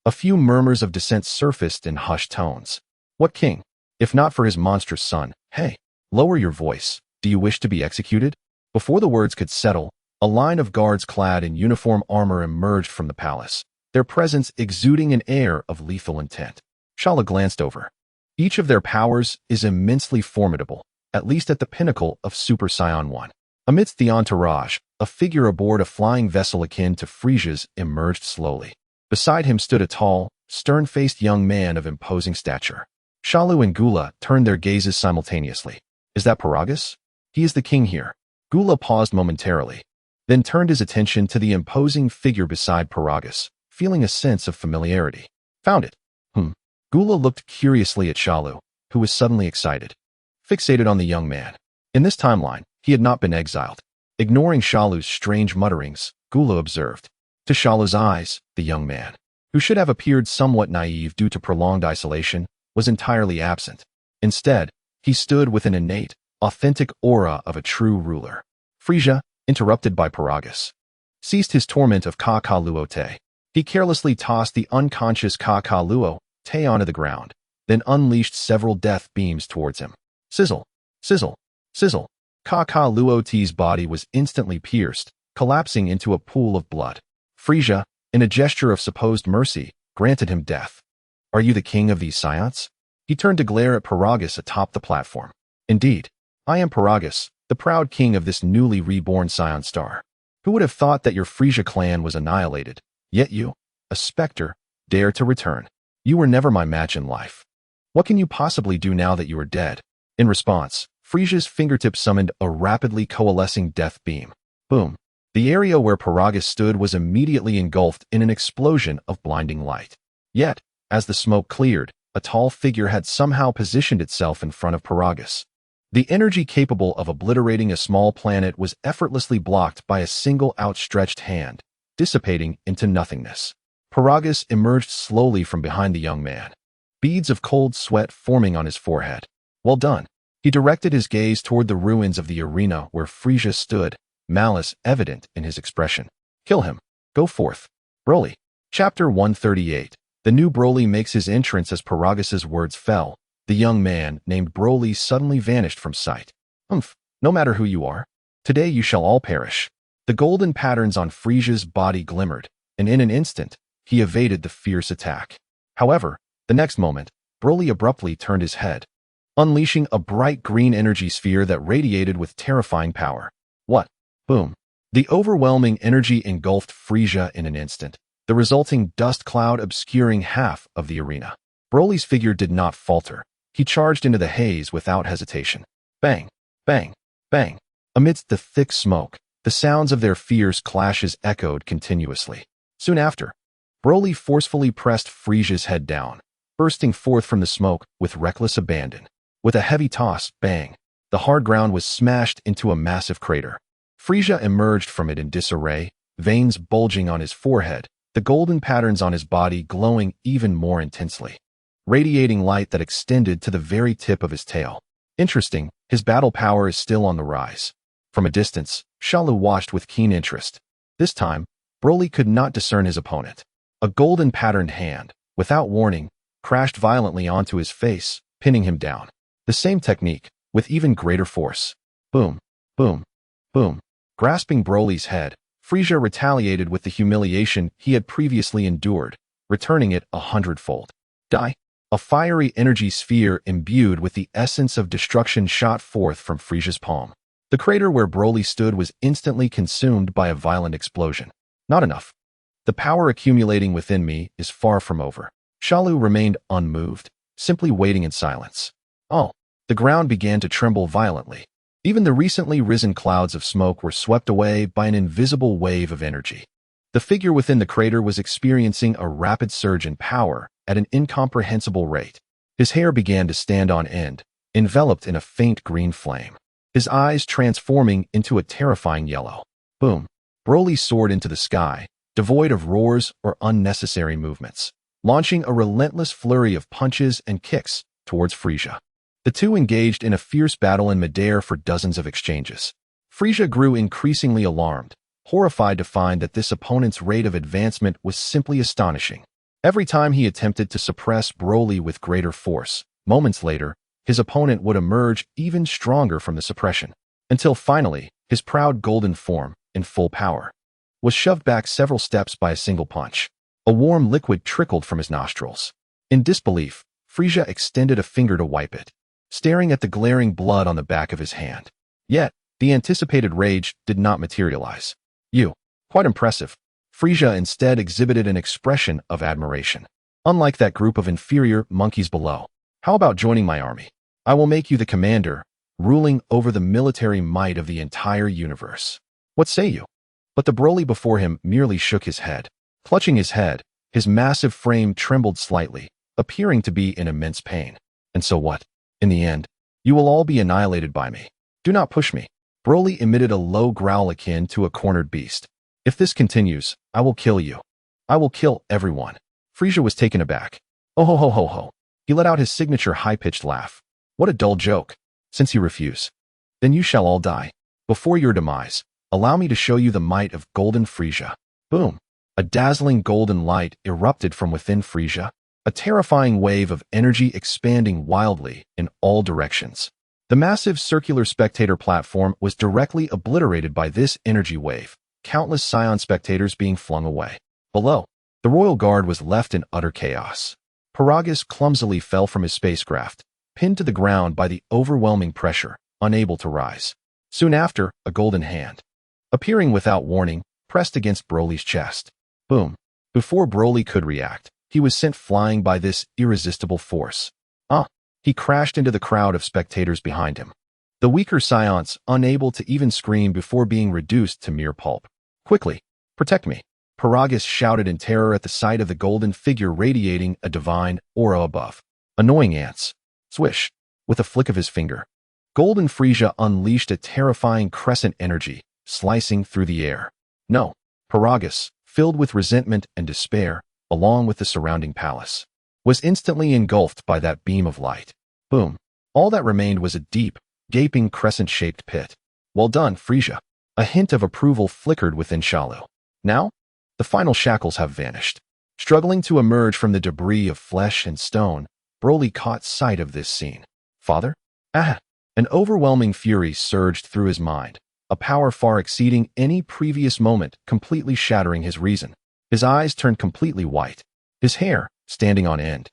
A few murmurs of dissent surfaced in hushed tones. What king? If not for his monstrous son. Hey, lower your voice. Do you wish to be executed? Before the words could settle, a line of guards clad in uniform armor emerged from the palace, their presence exuding an air of lethal intent. Shalu glanced over. Each of their powers is immensely formidable, at least at the pinnacle of Super Saiyan 1. Amidst the entourage, a figure aboard a flying vessel akin to Frieza's emerged slowly. Beside him stood a tall, stern-faced young man of imposing stature. Shalu and Gula turned their gazes simultaneously. Is that Paragus? He is the king here. Gula paused momentarily, then turned his attention to the imposing figure beside Paragus, feeling a sense of familiarity. Found it. Gula looked curiously at Shalu, who was suddenly excited, fixated on the young man. In this timeline, he had not been exiled. Ignoring Shalu's strange mutterings, Gula observed. To Shalu's eyes, the young man, who should have appeared somewhat naive due to prolonged isolation, was entirely absent. Instead, he stood with an innate, authentic aura of a true ruler. Frieza, interrupted by Paragus, ceased his torment of Kakaluote. He carelessly tossed the unconscious Kakaluote onto the ground, then unleashed several death beams towards him. Sizzle, sizzle, sizzle. Kakaluote's body was instantly pierced, collapsing into a pool of blood. Frieza, in a gesture of supposed mercy, granted him death. Are you the king of these Saiyans? He turned to glare at Paragus atop the platform. Indeed, I am Paragus, the proud king of this newly reborn Saiyan star. Who would have thought that your Frieza clan was annihilated? Yet you, a specter, dare to return. You were never my match in life. What can you possibly do now that you are dead? In response, Frieza's fingertip summoned a rapidly coalescing death beam. Boom. The area where Paragus stood was immediately engulfed in an explosion of blinding light. Yet, as the smoke cleared, a tall figure had somehow positioned itself in front of Paragus. The energy capable of obliterating a small planet was effortlessly blocked by a single outstretched hand, dissipating into nothingness. Paragus emerged slowly from behind the young man, beads of cold sweat forming on his forehead. Well done. He directed his gaze toward the ruins of the arena where Frieza stood, malice evident in his expression. Kill him. Go forth. Broly. Chapter 138. The new Broly makes his entrance. As Paragus's words fell, the young man named Broly suddenly vanished from sight. No matter who you are, today you shall all perish. The golden patterns on Frieza's body glimmered, and in an instant, he evaded the fierce attack. However, the next moment, Broly abruptly turned his head, unleashing a bright green energy sphere that radiated with terrifying power. What? Boom. The overwhelming energy engulfed Frieza in an instant, the resulting dust cloud obscuring half of the arena. Broly's figure did not falter. He charged into the haze without hesitation. Bang, bang, bang. Amidst the thick smoke, the sounds of their fierce clashes echoed continuously. Soon after, Broly forcefully pressed Frieza's head down, bursting forth from the smoke with reckless abandon. With a heavy toss, bang, the hard ground was smashed into a massive crater. Frieza emerged from it in disarray, veins bulging on his forehead, the golden patterns on his body glowing even more intensely, radiating light that extended to the very tip of his tail. Interesting, his battle power is still on the rise. From a distance, Shalu watched with keen interest. This time, Broly could not discern his opponent. A golden patterned hand, without warning, crashed violently onto his face, pinning him down. The same technique, with even greater force. Boom, boom, boom. Grasping Broly's head, Frieza retaliated with the humiliation he had previously endured, returning it 100-fold. Die. A fiery energy sphere imbued with the essence of destruction shot forth from Frieza's palm. The crater where Broly stood was instantly consumed by a violent explosion. Not enough. The power accumulating within me is far from over. Shalu remained unmoved, simply waiting in silence. Oh, the ground began to tremble violently. Even the recently risen clouds of smoke were swept away by an invisible wave of energy. The figure within the crater was experiencing a rapid surge in power at an incomprehensible rate. His hair began to stand on end, enveloped in a faint green flame, his eyes transforming into a terrifying yellow. Boom. Broly soared into the sky, devoid of roars or unnecessary movements, launching a relentless flurry of punches and kicks towards Frieza. The two engaged in a fierce battle in midair for dozens of exchanges. Frieza grew increasingly alarmed, horrified to find that this opponent's rate of advancement was simply astonishing. Every time he attempted to suppress Broly with greater force, moments later, his opponent would emerge even stronger from the suppression, until finally, his proud golden form, in full power, was shoved back several steps by a single punch. A warm liquid trickled from his nostrils. In disbelief, Frieza extended a finger to wipe it, staring at the glaring blood on the back of his hand. Yet, the anticipated rage did not materialize. Quite impressive. Frieza instead exhibited an expression of admiration. Unlike that group of inferior monkeys below, how about joining my army? I will make you the commander, ruling over the military might of the entire universe. What say you? But the Broly before him merely shook his head. Clutching his head, his massive frame trembled slightly, appearing to be in immense pain. And so what? In the end, you will all be annihilated by me. Do not push me. Broly emitted a low growl akin to a cornered beast. If this continues, I will kill you. I will kill everyone. Frieza was taken aback. Oh ho ho ho ho. He let out his signature high-pitched laugh. What a dull joke. Since you refuse, then you shall all die. Before your demise, allow me to show you the might of Golden Frieza. Boom. A dazzling golden light erupted from within Frieza, a terrifying wave of energy expanding wildly in all directions. The massive circular spectator platform was directly obliterated by this energy wave, countless Saiyan spectators being flung away. Below, the royal guard was left in utter chaos. Paragus clumsily fell from his spacecraft, pinned to the ground by the overwhelming pressure, unable to rise. Soon after, a golden hand, appearing without warning, pressed against Broly's chest. Boom. Before Broly could react, he was sent flying by this irresistible force. He crashed into the crowd of spectators behind him. The weaker Saiyans, unable to even scream before being reduced to mere pulp. Quickly, protect me. Paragus shouted in terror at the sight of the golden figure radiating a divine aura above. Annoying ants. Swish. With a flick of his finger, Golden Frieza unleashed a terrifying crescent energy, slicing through the air. No. Paragus, filled with resentment and despair, along with the surrounding palace, was instantly engulfed by that beam of light. Boom. All that remained was a deep, gaping crescent-shaped pit. Well done, Frieza. A hint of approval flickered within Shalu. Now, the final shackles have vanished. Struggling to emerge from the debris of flesh and stone, Broly caught sight of this scene. Father? Ah! An overwhelming fury surged through his mind, a power far exceeding any previous moment, completely shattering his reason. His eyes turned completely white. His hair, standing on end,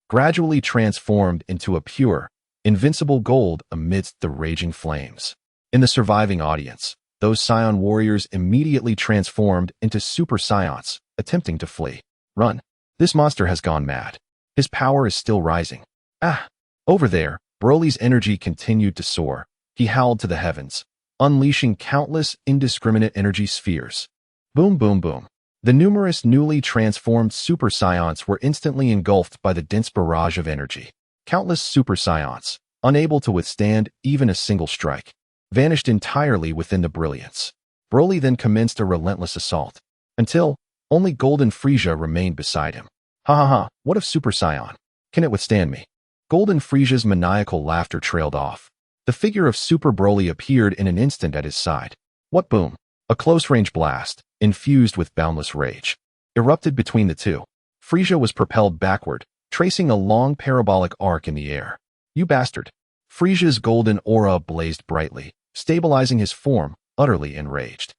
gradually transformed into a pure, invincible gold amidst the raging flames. In the surviving audience, those Saiyan warriors immediately transformed into Super Saiyans, attempting to flee. Run. This monster has gone mad. His power is still rising. Ah! Over there, Broly's energy continued to soar. He howled to the heavens, unleashing countless indiscriminate energy spheres. Boom, boom, boom. The numerous newly transformed Super Saiyans were instantly engulfed by the dense barrage of energy. Countless Super Saiyans, unable to withstand even a single strike, vanished entirely within the brilliance. Broly then commenced a relentless assault, until only Golden Frieza remained beside him. Ha ha ha, what of Super Saiyan? Can it withstand me? Golden Frieza's maniacal laughter trailed off. The figure of Super Broly appeared in an instant at his side. What boom! A close-range blast, infused with boundless rage, erupted between the two. Frieza was propelled backward, tracing a long parabolic arc in the air. You bastard! Frieza's golden aura blazed brightly, stabilizing his form, utterly enraged.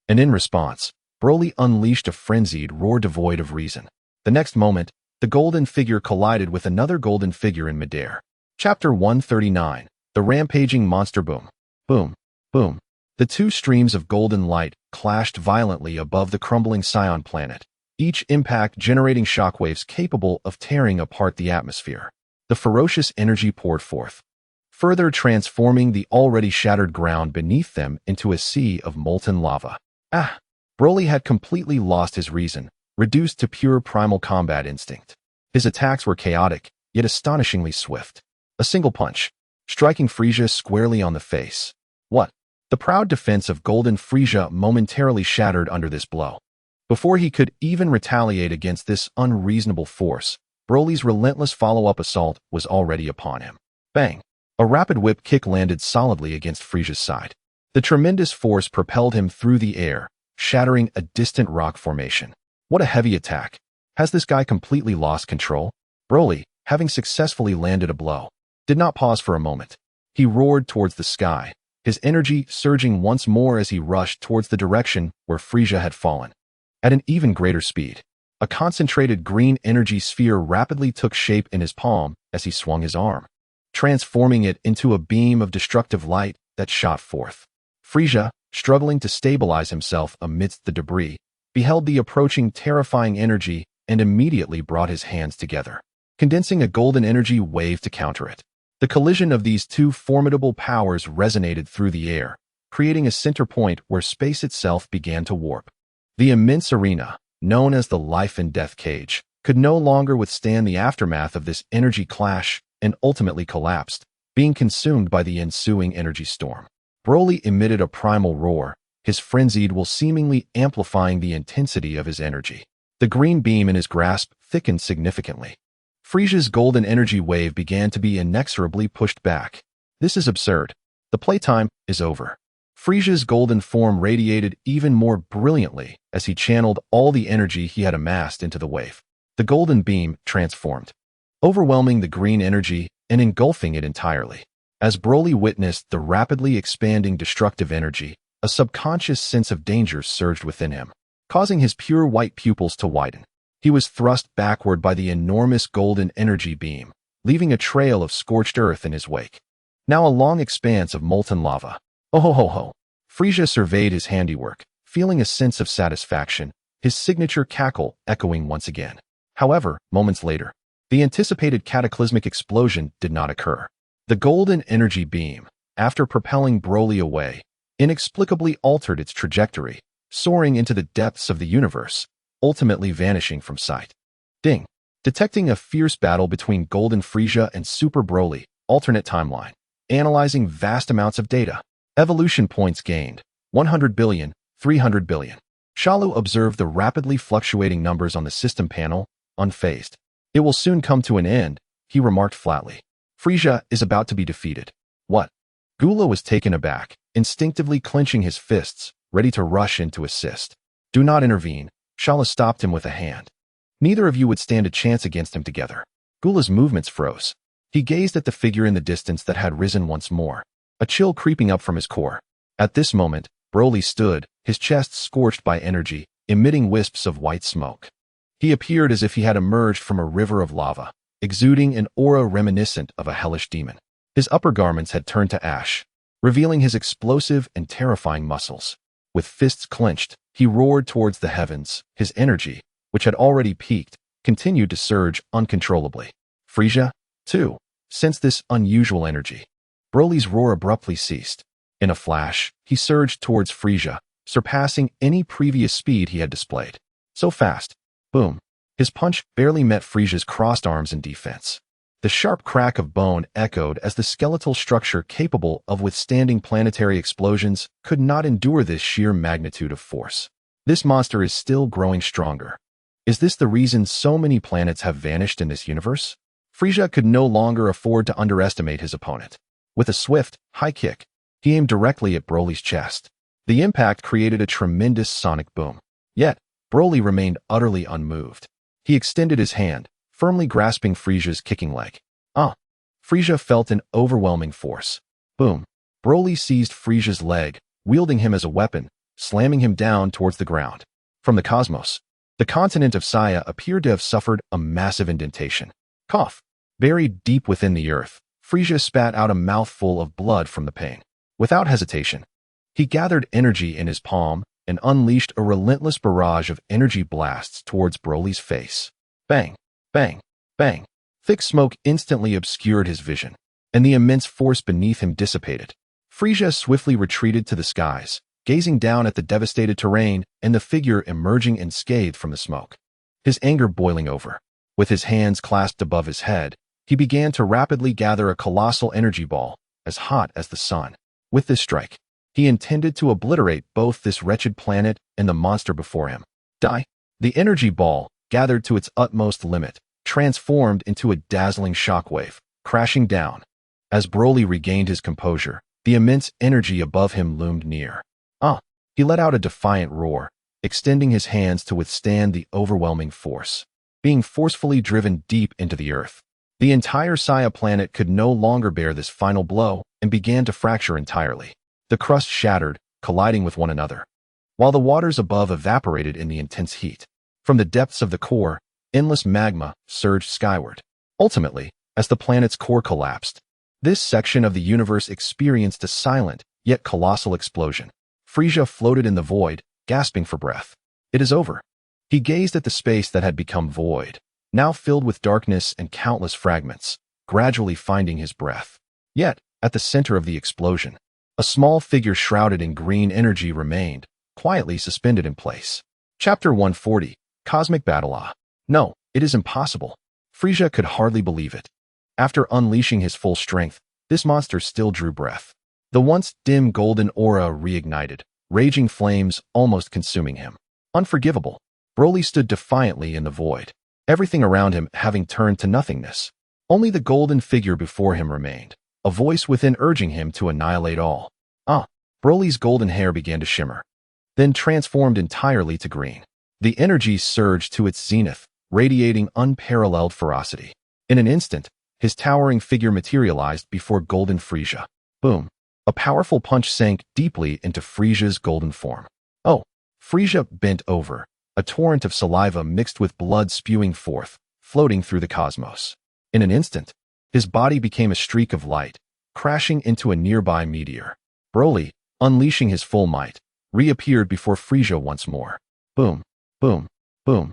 And in response, Broly unleashed a frenzied roar devoid of reason. The next moment, the golden figure collided with another golden figure in midair. Chapter 139. The Rampaging Monster. Boom. Boom. Boom. The two streams of golden light clashed violently above the crumbling Saiyan planet, each impact generating shockwaves capable of tearing apart the atmosphere. The ferocious energy poured forth, further transforming the already shattered ground beneath them into a sea of molten lava. Ah! Broly had completely lost his reason, reduced to pure primal combat instinct. His attacks were chaotic, yet astonishingly swift. A single punch, striking Frieza squarely on the face. What? The proud defense of Golden Frieza momentarily shattered under this blow. Before he could even retaliate against this unreasonable force, Broly's relentless follow-up assault was already upon him. Bang! A rapid whip kick landed solidly against Frieza's side. The tremendous force propelled him through the air, shattering a distant rock formation. What a heavy attack. Has this guy completely lost control? Broly, having successfully landed a blow, did not pause for a moment. He roared towards the sky, his energy surging once more as he rushed towards the direction where Frieza had fallen. At an even greater speed, a concentrated green energy sphere rapidly took shape in his palm as he swung his arm, transforming it into a beam of destructive light that shot forth. Frieza, struggling to stabilize himself amidst the debris, beheld the approaching terrifying energy and immediately brought his hands together, condensing a golden energy wave to counter it. The collision of these two formidable powers resonated through the air, creating a center point where space itself began to warp. The immense arena, known as the life and death cage, could no longer withstand the aftermath of this energy clash and ultimately collapsed, being consumed by the ensuing energy storm. Broly emitted a primal roar, his frenzied will seemingly amplifying the intensity of his energy. The green beam in his grasp thickened significantly. Frieza's golden energy wave began to be inexorably pushed back. This is absurd. The playtime is over. Frieza's golden form radiated even more brilliantly as he channeled all the energy he had amassed into the wave. The golden beam transformed, overwhelming the green energy and engulfing it entirely. As Broly witnessed the rapidly expanding destructive energy, a subconscious sense of danger surged within him, causing his pure white pupils to widen. He was thrust backward by the enormous golden energy beam, leaving a trail of scorched earth in his wake. Now a long expanse of molten lava. Oh ho ho ho. Frieza surveyed his handiwork, feeling a sense of satisfaction, his signature cackle echoing once again. However, moments later, the anticipated cataclysmic explosion did not occur. The golden energy beam, after propelling Broly away, inexplicably altered its trajectory, soaring into the depths of the universe, ultimately vanishing from sight. Ding! Detecting a fierce battle between Golden Frieza and Super Broly, alternate timeline. Analyzing vast amounts of data. Evolution points gained, 100 billion, 300 billion. Shalu observed the rapidly fluctuating numbers on the system panel, unfazed. It will soon come to an end, he remarked flatly. Frieza is about to be defeated. What? Gula was taken aback, instinctively clenching his fists, ready to rush in to assist. Do not intervene, Shalus stopped him with a hand. Neither of you would stand a chance against him together. Gula's movements froze. He gazed at the figure in the distance that had risen once more, a chill creeping up from his core. At this moment, Broly stood, his chest scorched by energy, emitting wisps of white smoke. He appeared as if he had emerged from a river of lava, exuding an aura reminiscent of a hellish demon. His upper garments had turned to ash, revealing his explosive and terrifying muscles. With fists clenched, he roared towards the heavens. His energy, which had already peaked, continued to surge uncontrollably. Frieza, too, sensed this unusual energy. Broly's roar abruptly ceased. In a flash, he surged towards Frieza, surpassing any previous speed he had displayed. So fast. Boom. His punch barely met Frieza's crossed arms in defense. The sharp crack of bone echoed as the skeletal structure capable of withstanding planetary explosions could not endure this sheer magnitude of force. This monster is still growing stronger. Is this the reason so many planets have vanished in this universe? Frieza could no longer afford to underestimate his opponent. With a swift, high kick, he aimed directly at Broly's chest. The impact created a tremendous sonic boom. Yet, Broly remained utterly unmoved. He extended his hand, firmly grasping Frieza's kicking leg. Frieza felt an overwhelming force. Boom. Broly seized Frieza's leg, wielding him as a weapon, slamming him down towards the ground. From the cosmos, the continent of Saya appeared to have suffered a massive indentation. Cough. Buried deep within the earth, Frieza spat out a mouthful of blood from the pain. Without hesitation, he gathered energy in his palm and unleashed a relentless barrage of energy blasts towards Broly's face. Bang, bang, bang. Thick smoke instantly obscured his vision, and the immense force beneath him dissipated. Frieza swiftly retreated to the skies, gazing down at the devastated terrain and the figure emerging unscathed from the smoke. His anger boiling over. With his hands clasped above his head, he began to rapidly gather a colossal energy ball, as hot as the sun. With this strike, he intended to obliterate both this wretched planet and the monster before him. Die. The energy ball, gathered to its utmost limit, transformed into a dazzling shockwave, crashing down. As Broly regained his composure, the immense energy above him loomed near. He let out a defiant roar, extending his hands to withstand the overwhelming force. Being forcefully driven deep into the earth, the entire Saya planet could no longer bear this final blow and began to fracture entirely. The crust shattered, colliding with one another, while the waters above evaporated in the intense heat. From the depths of the core, endless magma surged skyward. Ultimately, as the planet's core collapsed, this section of the universe experienced a silent, yet colossal explosion. Frieza floated in the void, gasping for breath. It is over. He gazed at the space that had become void, now filled with darkness and countless fragments, gradually finding his breath. Yet, at the center of the explosion, a small figure shrouded in green energy remained, quietly suspended in place. Chapter 140, Cosmic Battle. No, it is impossible. Frieza could hardly believe it. After unleashing his full strength, this monster still drew breath. The once dim golden aura reignited, raging flames almost consuming him. Unforgivable. Broly stood defiantly in the void, everything around him having turned to nothingness. Only the golden figure before him remained, a voice within urging him to annihilate all. Broly's golden hair began to shimmer, then transformed entirely to green. The energy surged to its zenith, radiating unparalleled ferocity. In an instant, his towering figure materialized before Golden Frieza. Boom. A powerful punch sank deeply into Frieza's golden form. Frieza bent over, a torrent of saliva mixed with blood spewing forth, floating through the cosmos. In an instant, his body became a streak of light, crashing into a nearby meteor. Broly, unleashing his full might, reappeared before Frieza once more. Boom, boom, boom.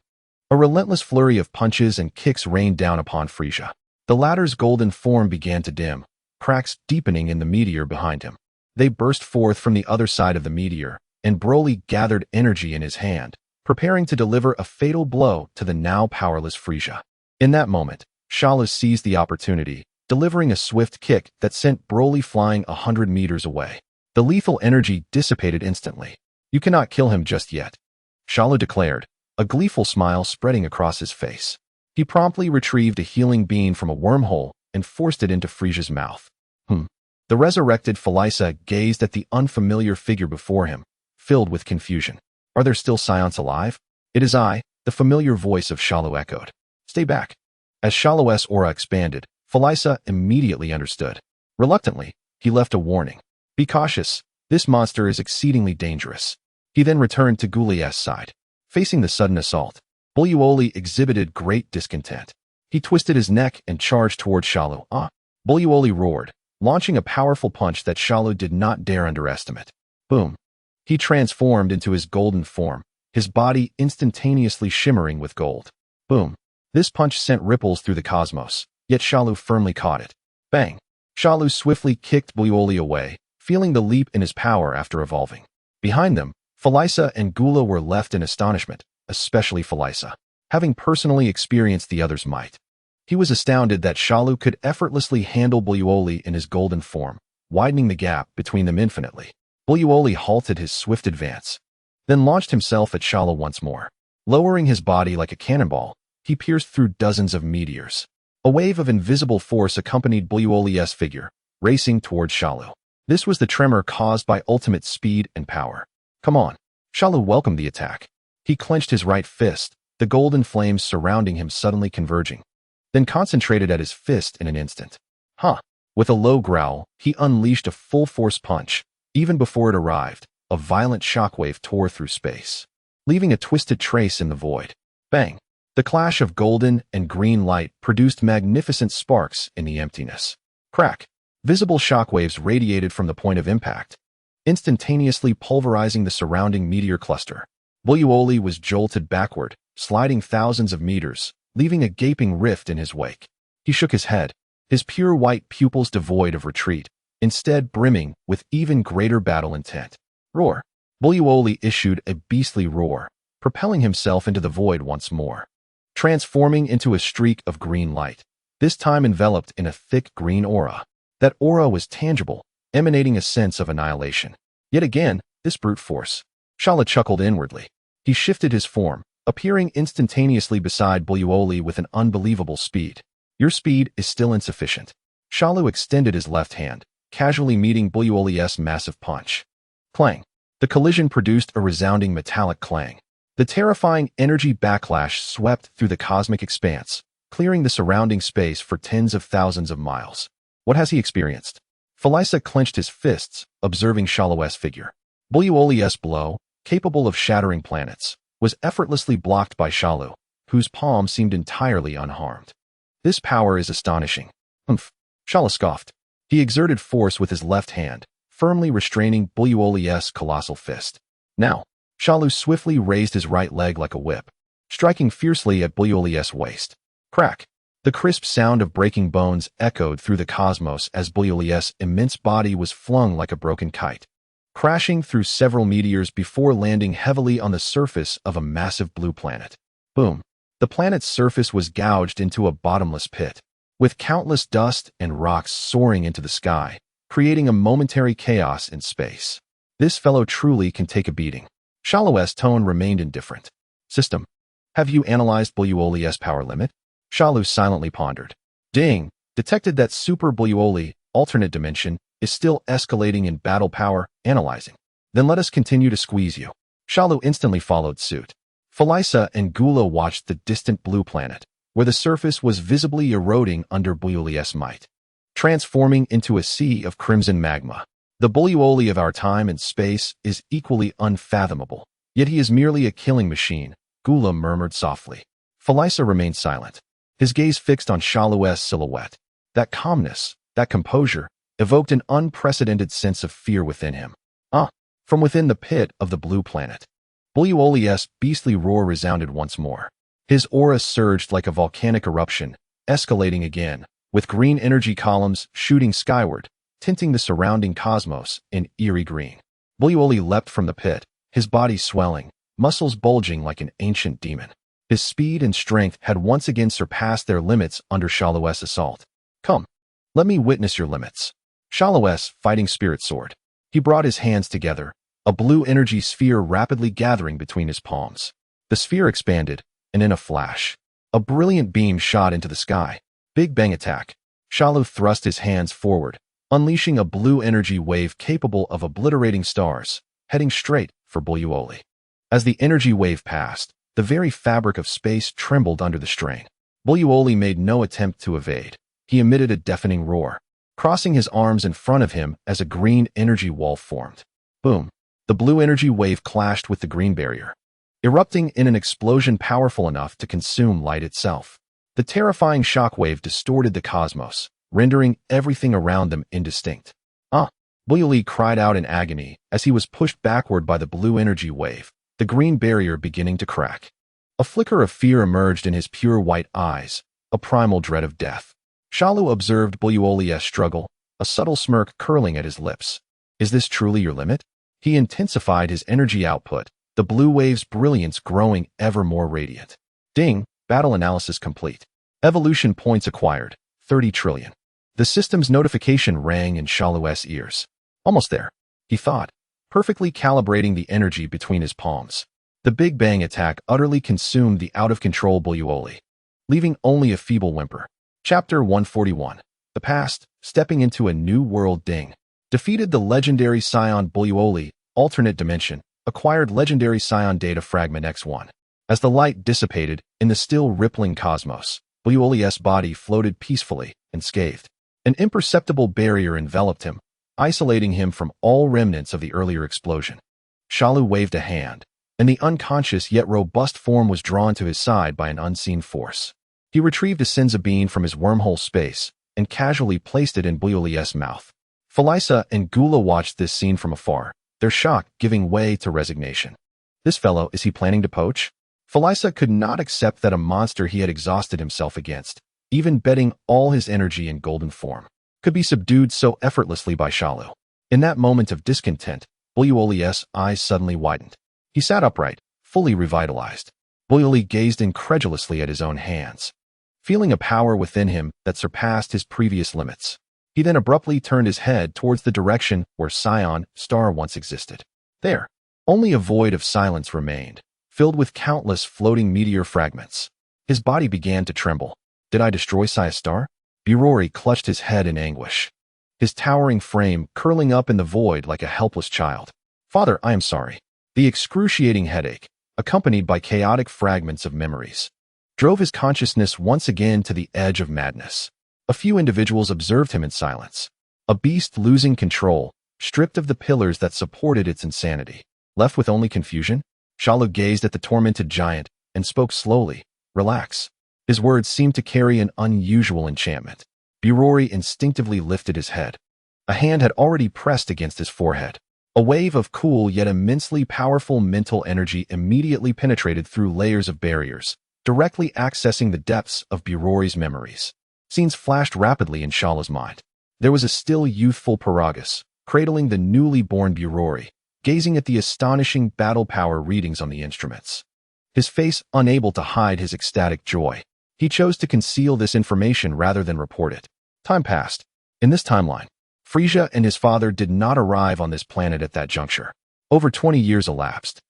A relentless flurry of punches and kicks rained down upon Frieza. The latter's golden form began to dim, cracks deepening in the meteor behind him. They burst forth from the other side of the meteor, and Broly gathered energy in his hand, preparing to deliver a fatal blow to the now powerless Frieza. In that moment, Shalus seized the opportunity, delivering a swift kick that sent Broly flying 100 meters away. The lethal energy dissipated instantly. "You cannot kill him just yet," Shalu declared, a gleeful smile spreading across his face. He promptly retrieved a healing bean from a wormhole and forced it into Frieza's mouth. The resurrected Frieza gazed at the unfamiliar figure before him, filled with confusion. "Are there still Saiyans alive?" "It is I," the familiar voice of Shalu echoed. "Stay back." As Shalu's aura expanded, Frieza immediately understood. Reluctantly, he left a warning. "Be cautious, this monster is exceedingly dangerous." He then returned to Guli's side. Facing the sudden assault, Broly exhibited great discontent. He twisted his neck and charged toward Shalu. Broly roared, launching a powerful punch that Shalu did not dare underestimate. Boom. He transformed into his golden form, his body instantaneously shimmering with gold. Boom. This punch sent ripples through the cosmos, yet Shalu firmly caught it. Bang. Shalu swiftly kicked Broly away, feeling the leap in his power after evolving. Behind them, Frieza and Gula were left in astonishment, especially Frieza, having personally experienced the other's might. He was astounded that Shalu could effortlessly handle Broly in his golden form, widening the gap between them infinitely. Broly halted his swift advance, then launched himself at Shalu once more. Lowering his body like a cannonball, he pierced through dozens of meteors. A wave of invisible force accompanied Broly's figure, racing towards Shalu. This was the tremor caused by ultimate speed and power. "Come on." Shalu welcomed the attack. He clenched his right fist, the golden flames surrounding him suddenly converging, then concentrated at his fist in an instant. With a low growl, he unleashed a full-force punch. Even before it arrived, a violent shockwave tore through space, leaving a twisted trace in the void. Bang! The clash of golden and green light produced magnificent sparks in the emptiness. Crack! Visible shockwaves radiated from the point of impact, instantaneously pulverizing the surrounding meteor cluster. Broly was jolted backward, sliding thousands of meters, leaving a gaping rift in his wake. He shook his head, his pure white pupils devoid of retreat, instead brimming with even greater battle intent. Roar! Broly issued a beastly roar, propelling himself into the void once more, transforming into a streak of green light, this time enveloped in a thick green aura. That aura was tangible, emanating a sense of annihilation. Yet again, this brute force. Shalu chuckled inwardly. He shifted his form, appearing instantaneously beside Broly with an unbelievable speed. "Your speed is still insufficient." Shalu extended his left hand, casually meeting Broly's massive punch. Clang. The collision produced a resounding metallic clang. The terrifying energy backlash swept through the cosmic expanse, clearing the surrounding space for tens of thousands of miles. What has he experienced? Frieza clenched his fists, observing Shalu's figure. Broly's blow, capable of shattering planets, was effortlessly blocked by Shalu, whose palm seemed entirely unharmed. "This power is astonishing." Shalu scoffed. He exerted force with his left hand, firmly restraining Broly's colossal fist. Now, Shalu swiftly raised his right leg like a whip, striking fiercely at Broly's waist. Crack! The crisp sound of breaking bones echoed through the cosmos as Broly's immense body was flung like a broken kite, crashing through several meteors before landing heavily on the surface of a massive blue planet. Boom! The planet's surface was gouged into a bottomless pit, with countless dust and rocks soaring into the sky, creating a momentary chaos in space. "This fellow truly can take a beating." Shalu's tone remained indifferent. "System, have you analyzed Broly's power limit?" Shalu silently pondered. Ding! Detected that Super Broly, alternate dimension, is still escalating in battle power, analyzing. "Then let us continue to squeeze you." Shalu instantly followed suit. Frieza and Gula watched the distant blue planet, where the surface was visibly eroding under Broly's might, transforming into a sea of crimson magma. "The Broly of our time and space is equally unfathomable, yet he is merely a killing machine," Gula murmured softly. Frieza remained silent, his gaze fixed on Shalu's silhouette. That calmness, that composure, evoked an unprecedented sense of fear within him. From within the pit of the blue planet, Broly's beastly roar resounded once more. His aura surged like a volcanic eruption, escalating again, with green energy columns shooting skyward, tinting the surrounding cosmos in eerie green. Broly leapt from the pit, his body swelling, muscles bulging like an ancient demon. His speed and strength had once again surpassed their limits under Shalus' assault. Come, let me witness your limits. Shalus, fighting spirit sword. He brought his hands together, a blue energy sphere rapidly gathering between his palms. The sphere expanded, and in a flash, a brilliant beam shot into the sky. Big bang attack. Shalu thrust his hands forward, unleashing a blue energy wave capable of obliterating stars, heading straight for Bulioli. As the energy wave passed, the very fabric of space trembled under the strain. Bulioli made no attempt to evade. He emitted a deafening roar, crossing his arms in front of him as a green energy wall formed. Boom! The blue energy wave clashed with the green barrier, erupting in an explosion powerful enough to consume light itself. The terrifying shockwave distorted the cosmos, rendering everything around them indistinct. Bulioli cried out in agony as he was pushed backward by the blue energy wave, the green barrier beginning to crack. A flicker of fear emerged in his pure white eyes, a primal dread of death. Shalu observed Bulioli's struggle, a subtle smirk curling at his lips. Is this truly your limit? He intensified his energy output, the blue wave's brilliance growing ever more radiant. Ding! Battle analysis complete. Evolution points acquired, 30 trillion. The system's notification rang in Shalu's ears. Almost there, he thought, perfectly calibrating the energy between his palms. The Big Bang attack utterly consumed the out-of-control Bulioli, leaving only a feeble whimper. Chapter 141. The Past, Stepping into a New World. Ding. Defeated the Legendary Saiyan Bulioli, alternate dimension, acquired Legendary Saiyan data fragment X1. As the light dissipated in the still rippling cosmos, Bulioli's body floated peacefully, unscathed. An imperceptible barrier enveloped him, isolating him from all remnants of the earlier explosion. Shalu waved a hand, and the unconscious yet robust form was drawn to his side by an unseen force. He retrieved a senza bean from his wormhole space and casually placed it in Bulioli's mouth. Frieza and Gula watched this scene from afar, their shock giving way to resignation. This fellow, is he planning to poach? Frieza could not accept that a monster he had exhausted himself against, even betting all his energy in golden form, could be subdued so effortlessly by Shalu. In that moment of discontent, Bulioli's eyes suddenly widened. He sat upright, fully revitalized. Bulioli gazed incredulously at his own hands, feeling a power within him that surpassed his previous limits. He then abruptly turned his head towards the direction where Saiyan Star once existed. There, only a void of silence remained, filled with countless floating meteor fragments. His body began to tremble. Did I destroy Saiyan Star? Burori clutched his head in anguish, his towering frame curling up in the void like a helpless child. Father, I am sorry. The excruciating headache, accompanied by chaotic fragments of memories, drove his consciousness once again to the edge of madness. A few individuals observed him in silence. A beast losing control, stripped of the pillars that supported its insanity. Left with only confusion, Shalu gazed at the tormented giant and spoke slowly. Relax. His words seemed to carry an unusual enchantment. Burori instinctively lifted his head. A hand had already pressed against his forehead. A wave of cool yet immensely powerful mental energy immediately penetrated through layers of barriers, directly accessing the depths of Burori's memories. Scenes flashed rapidly in Shalu's mind. There was a still youthful Paragus, cradling the newly born Burori, gazing at the astonishing battle power readings on the instruments. His face unable to hide his ecstatic joy. He chose to conceal this information rather than report it. Time passed. In this timeline, Frieza and his father did not arrive on this planet at that juncture. Over 20 years elapsed.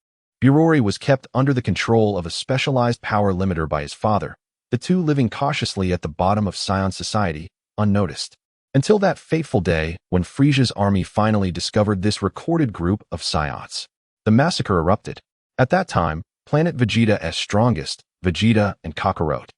Burori was kept under the control of a specialized power limiter by his father, the two living cautiously at the bottom of Saiyan society, unnoticed. Until that fateful day when Frieza's army finally discovered this recorded group of Saiyans. The massacre erupted. At that time, Planet Vegeta's strongest, Vegeta and Kakarot,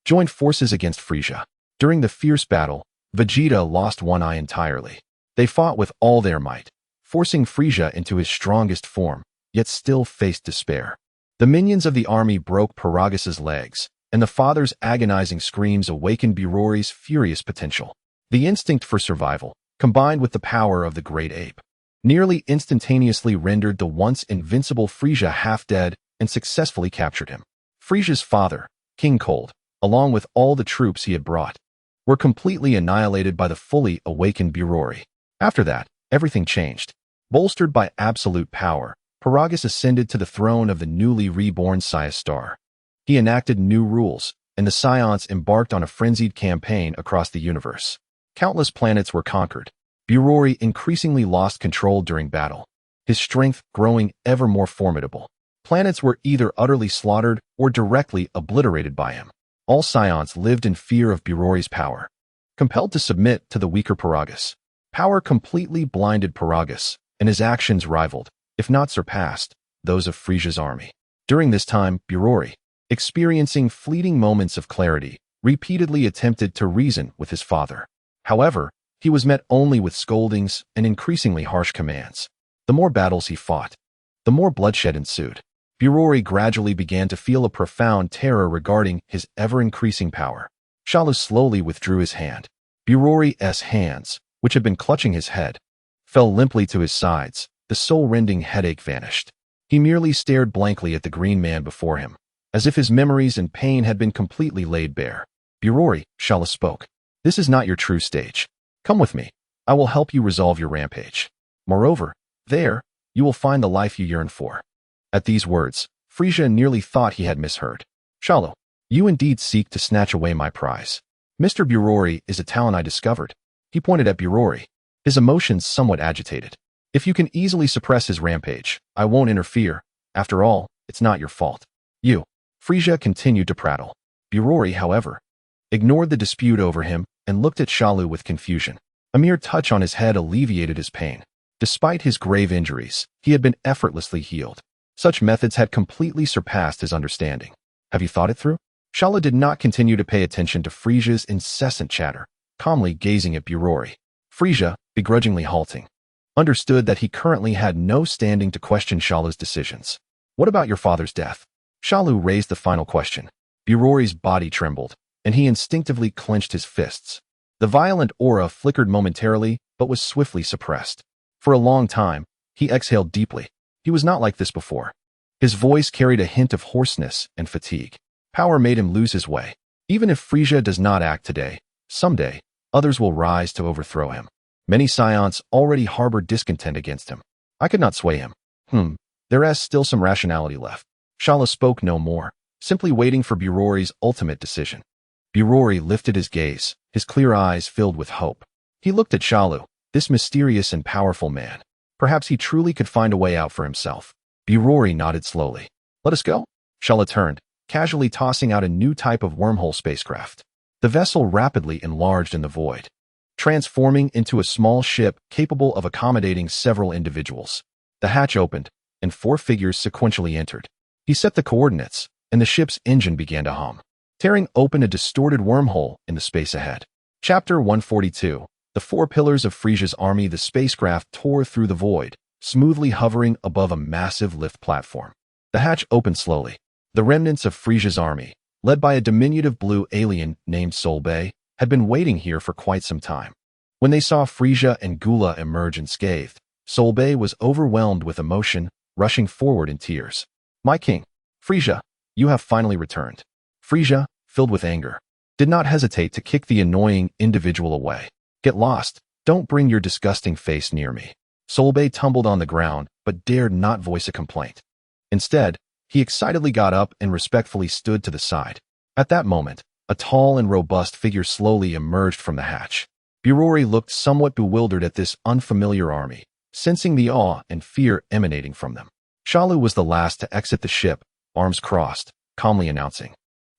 joined forces against Frieza. During the fierce battle, Vegeta lost one eye entirely. They fought with all their might, forcing Frieza into his strongest form, yet still faced despair. The minions of the army broke Paragus' legs, and the father's agonizing screams awakened Burori's furious potential. The instinct for survival, combined with the power of the great ape, nearly instantaneously rendered the once invincible Frieza half-dead and successfully captured him. Frieza's father, King Cold, along with all the troops he had brought, were completely annihilated by the fully awakened Burori. After that, everything changed. Bolstered by absolute power, Paragus ascended to the throne of the newly reborn Saiyan Star. He enacted new rules, and the Saiyans embarked on a frenzied campaign across the universe. Countless planets were conquered. Byorori increasingly lost control during battle, his strength growing ever more formidable. Planets were either utterly slaughtered or directly obliterated by him. All Saiyans lived in fear of Byorori's power, compelled to submit to the weaker Paragus. Power completely blinded Paragus, and his actions rivaled, if not surpassed, those of Frieza's army. During this time, Byorori, experiencing fleeting moments of clarity, repeatedly attempted to reason with his father. However, he was met only with scoldings and increasingly harsh commands. The more battles he fought, the more bloodshed ensued. Byorori gradually began to feel a profound terror regarding his ever-increasing power. Shalus slowly withdrew his hand. Byorori's hands, which had been clutching his head, fell limply to his sides. The soul-rending headache vanished. He merely stared blankly at the green man before him, as if his memories and pain had been completely laid bare. Byorori, Shalus spoke. This is not your true stage. Come with me. I will help you resolve your rampage. Moreover, there, you will find the life you yearn for. At these words, Frieza nearly thought he had misheard. Shalu, you indeed seek to snatch away my prize. Mr. Byorori is a talent I discovered. He pointed at Byorori, his emotions somewhat agitated. If you can easily suppress his rampage, I won't interfere. After all, it's not your fault. You. Frieza continued to prattle. Byorori, however, ignored the dispute over him and looked at Shalu with confusion. A mere touch on his head alleviated his pain. Despite his grave injuries, he had been effortlessly healed. Such methods had completely surpassed his understanding. Have you thought it through? Shalu did not continue to pay attention to Frieza's incessant chatter, calmly gazing at Byorori. Frieza, begrudgingly halting, understood that he currently had no standing to question Shalu's decisions. What about your father's death? Shalu raised the final question. Byorori's body trembled, and he instinctively clenched his fists. The violent aura flickered momentarily, but was swiftly suppressed. For a long time, he exhaled deeply. He was not like this before. His voice carried a hint of hoarseness and fatigue. Power made him lose his way. Even if Frieza does not act today, someday, others will rise to overthrow him. Many Saiyans already harbor discontent against him. I could not sway him. There is still some rationality left. Shalu spoke no more, simply waiting for Byorori's ultimate decision. Byorori lifted his gaze, his clear eyes filled with hope. He looked at Shalu, this mysterious and powerful man. Perhaps he truly could find a way out for himself. Byorori nodded slowly. Let us go? Shalu turned, casually tossing out a new type of wormhole spacecraft. The vessel rapidly enlarged in the void, transforming into a small ship capable of accommodating several individuals. The hatch opened, and 4 figures sequentially entered. He set the coordinates, and the ship's engine began to hum, tearing open a distorted wormhole in the space ahead. Chapter 142. The 4 pillars of Frieza's army. The spacecraft tore through the void, smoothly hovering above a massive lift platform. The hatch opened slowly. The remnants of Frieza's army, led by a diminutive blue alien named Solbay, had been waiting here for quite some time. When they saw Frieza and Gula emerge unscathed, Solbay was overwhelmed with emotion, rushing forward in tears. My king, Frieza, you have finally returned. Frieza, filled with anger, did not hesitate to kick the annoying individual away. Get lost. Don't bring your disgusting face near me. Solbay tumbled on the ground, but dared not voice a complaint. Instead, he excitedly got up and respectfully stood to the side. At that moment, a tall and robust figure slowly emerged from the hatch. Byorori looked somewhat bewildered at this unfamiliar army, sensing the awe and fear emanating from them. Shalu was the last to exit the ship, arms crossed, calmly announcing,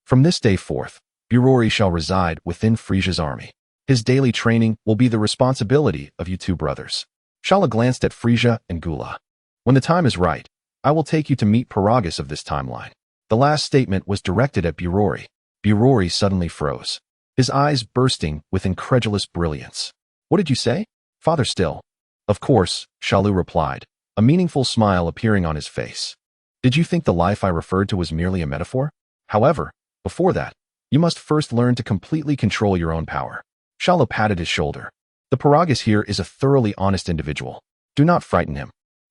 "From this day forth, Byorori shall reside within Frieza's army. His daily training will be the responsibility of you 2 brothers." Shalu glanced at Frieza and Gula. "When the time is right, I will take you to meet Paragus of this timeline." The last statement was directed at Byorori. Byorori suddenly froze, his eyes bursting with incredulous brilliance. "What did you say?" "Father still." "Of course," Shalu replied, a meaningful smile appearing on his face. "Did you think the life I referred to was merely a metaphor? However, before that, you must first learn to completely control your own power." Shalu patted his shoulder. "The Paragus here is a thoroughly honest individual. Do not frighten him.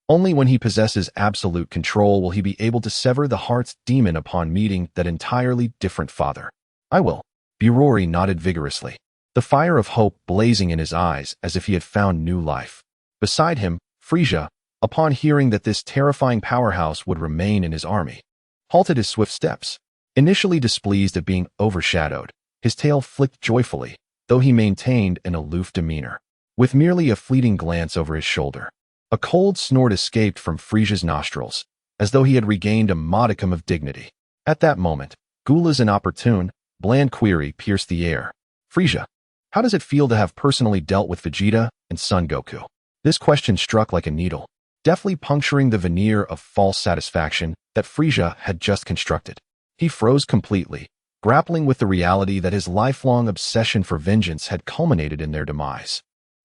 Only when he possesses absolute control will he be able to sever the heart's demon upon meeting that entirely different father." "I will." Byorori nodded vigorously, the fire of hope blazing in his eyes as if he had found new life. Beside him, Frieza, upon hearing that this terrifying powerhouse would remain in his army, halted his swift steps. Initially displeased at being overshadowed, his tail flicked joyfully, though he maintained an aloof demeanor. With merely a fleeting glance over his shoulder, a cold snort escaped from Frieza's nostrils, as though he had regained a modicum of dignity. At that moment, Gula's inopportune, bland query pierced the air. Frieza, how does it feel to have personally dealt with Vegeta and Son Goku? This question struck like a needle, deftly puncturing the veneer of false satisfaction that Frieza had just constructed. He froze completely, grappling with the reality that his lifelong obsession for vengeance had culminated in their demise,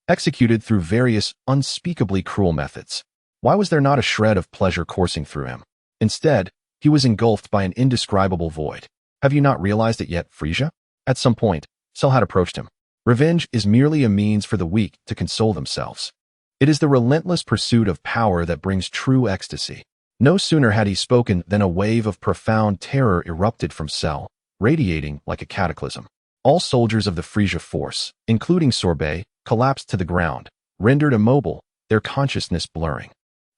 executed through various unspeakably cruel methods. Why was there not a shred of pleasure coursing through him? Instead, he was engulfed by an indescribable void. Have you not realized it yet, Frieza? At some point, Cell had approached him. Revenge is merely a means for the weak to console themselves. It is the relentless pursuit of power that brings true ecstasy. No sooner had he spoken than a wave of profound terror erupted from Cell, radiating like a cataclysm. All soldiers of the Frieza force, including Sorbet, collapsed to the ground, rendered immobile, their consciousness blurring.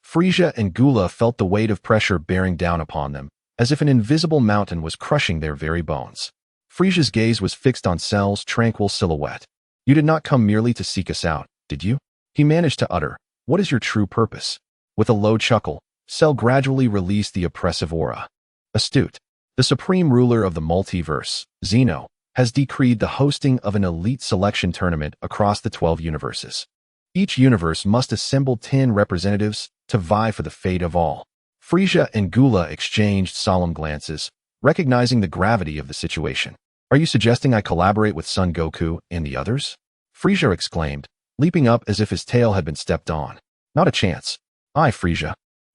Frieza and Gula felt the weight of pressure bearing down upon them, as if an invisible mountain was crushing their very bones. Frieza's gaze was fixed on Cell's tranquil silhouette. You did not come merely to seek us out, did you? He managed to utter, what is your true purpose? With a low chuckle, Cell gradually released the oppressive aura. Astute. The supreme ruler of the multiverse, Zeno, has decreed the hosting of an elite selection tournament across the 12 universes. Each universe must assemble 10 representatives to vie for the fate of all. Frieza and Gula exchanged solemn glances, recognizing the gravity of the situation. Are you suggesting I collaborate with Son Goku and the others? Frieza exclaimed, leaping up as if his tail had been stepped on. Not a chance. I, Frieza,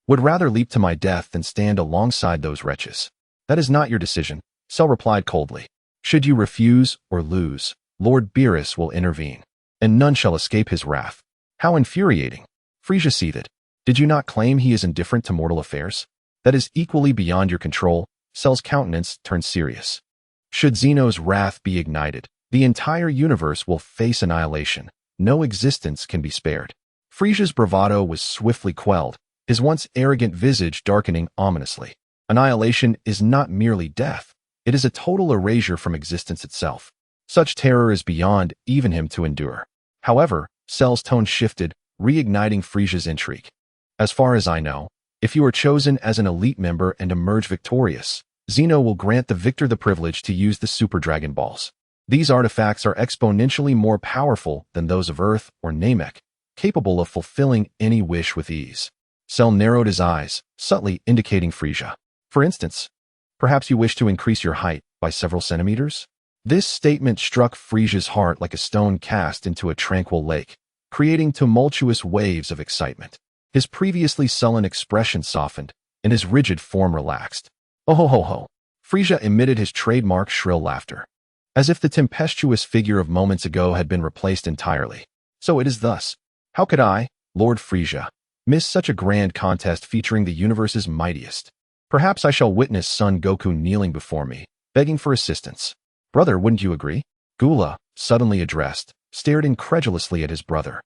would rather leap to my death than stand alongside those wretches. That is not your decision, Cell replied coldly. Should you refuse or lose, Lord Beerus will intervene, and none shall escape his wrath. How infuriating. Frieza seethed. Did you not claim he is indifferent to mortal affairs? That is equally beyond your control. Cell's countenance turned serious. Should Zeno's wrath be ignited, the entire universe will face annihilation. No existence can be spared. Frieza's bravado was swiftly quelled, his once arrogant visage darkening ominously. Annihilation is not merely death. It is a total erasure from existence itself. Such terror is beyond even him to endure. However, Cell's tone shifted, reigniting Frieza's intrigue. As far as I know, if you are chosen as an elite member and emerge victorious, Zeno will grant the victor the privilege to use the Super Dragon Balls. These artifacts are exponentially more powerful than those of Earth or Namek, capable of fulfilling any wish with ease. Cell narrowed his eyes, subtly indicating Frieza. For instance, perhaps you wish to increase your height by several centimeters? This statement struck Frieza's heart like a stone cast into a tranquil lake, creating tumultuous waves of excitement. His previously sullen expression softened, and his rigid form relaxed. Oh ho ho ho! Frieza emitted his trademark shrill laughter, as if the tempestuous figure of moments ago had been replaced entirely. So it is thus. How could I, Lord Frieza, miss such a grand contest featuring the universe's mightiest? Perhaps I shall witness Son Goku kneeling before me, begging for assistance. Brother, wouldn't you agree? Gula, suddenly addressed, stared incredulously at his brother,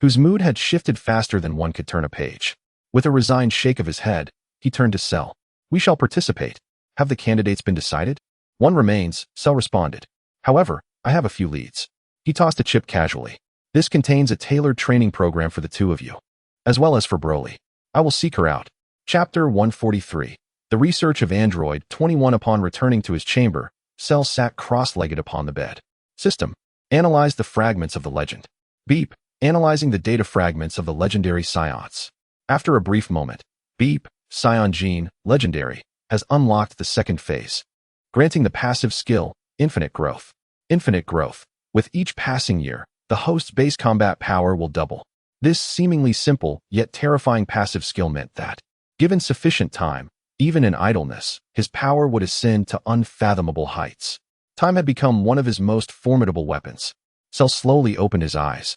whose mood had shifted faster than one could turn a page. With a resigned shake of his head, he turned to Cell. We shall participate. Have the candidates been decided? One remains, Cell responded. However, I have a few leads. He tossed a chip casually. This contains a tailored training program for the two of you, as well as for Broly. I will seek her out. Chapter 143. The research of Android 21. Upon returning to his chamber, Cell sat cross-legged upon the bed. System. Analyze the fragments of the legend. Beep. Analyzing the data fragments of the Legendary Saiyan. After a brief moment, Beep, Saiyan Gene, Legendary, has unlocked the second phase, granting the passive skill, Infinite Growth. Infinite Growth. With each passing year, the host's base combat power will double. This seemingly simple, yet terrifying passive skill meant that, given sufficient time, even in idleness, his power would ascend to unfathomable heights. Time had become one of his most formidable weapons. Cell slowly opened his eyes,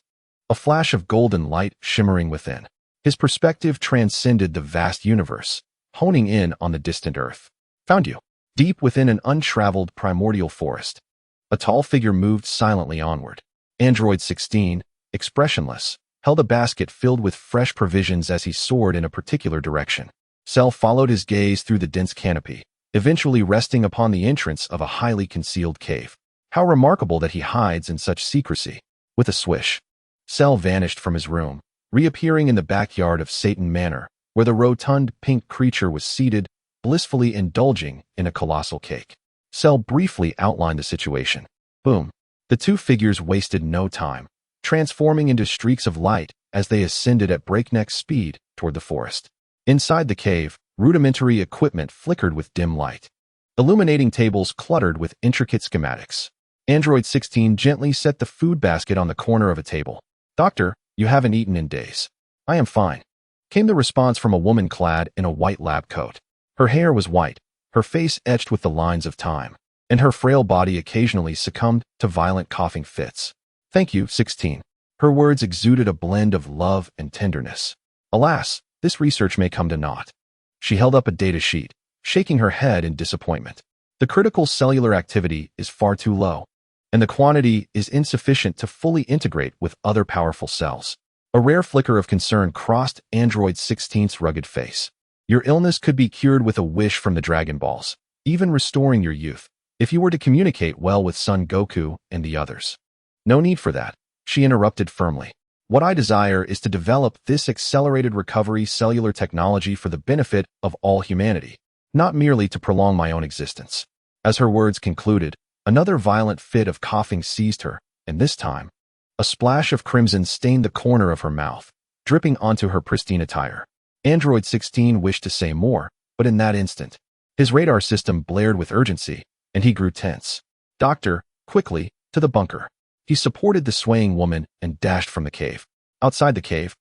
a flash of golden light shimmering within. His perspective transcended the vast universe, honing in on the distant Earth. Found you. Deep within an untraveled primordial forest, a tall figure moved silently onward. Android 16, expressionless, held a basket filled with fresh provisions as he soared in a particular direction. Cell followed his gaze through the dense canopy, eventually resting upon the entrance of a highly concealed cave. How remarkable that he hides in such secrecy. With a swish, Cell vanished from his room, reappearing in the backyard of Satan Manor, where the rotund pink creature was seated, blissfully indulging in a colossal cake. Cell briefly outlined the situation. Boom. The two figures wasted no time, transforming into streaks of light as they ascended at breakneck speed toward the forest. Inside the cave, rudimentary equipment flickered with dim light, illuminating tables cluttered with intricate schematics. Android 16 gently set the food basket on the corner of a table. "Doctor, you haven't eaten in days." "I am fine," came the response from a woman clad in a white lab coat. Her hair was white, her face etched with the lines of time, and her frail body occasionally succumbed to violent coughing fits. "Thank you, 16. Her words exuded a blend of love and tenderness. "Alas, this research may come to naught." She held up a data sheet, shaking her head in disappointment. "The critical cellular activity is far too low, and the quantity is insufficient to fully integrate with other powerful cells." A rare flicker of concern crossed Android 16's rugged face. "Your illness could be cured with a wish from the Dragon Balls, even restoring your youth, if you were to communicate well with Son Goku and the others." "No need for that," she interrupted firmly. "What I desire is to develop this accelerated recovery cellular technology for the benefit of all humanity, not merely to prolong my own existence." As her words concluded, another violent fit of coughing seized her, and this time, a splash of crimson stained the corner of her mouth, dripping onto her pristine attire. Android 16 wished to say more, but in that instant, his radar system blared with urgency, and he grew tense. "Doctor, quickly, to the bunker." He supported the swaying woman and dashed from the cave. Outside the cave,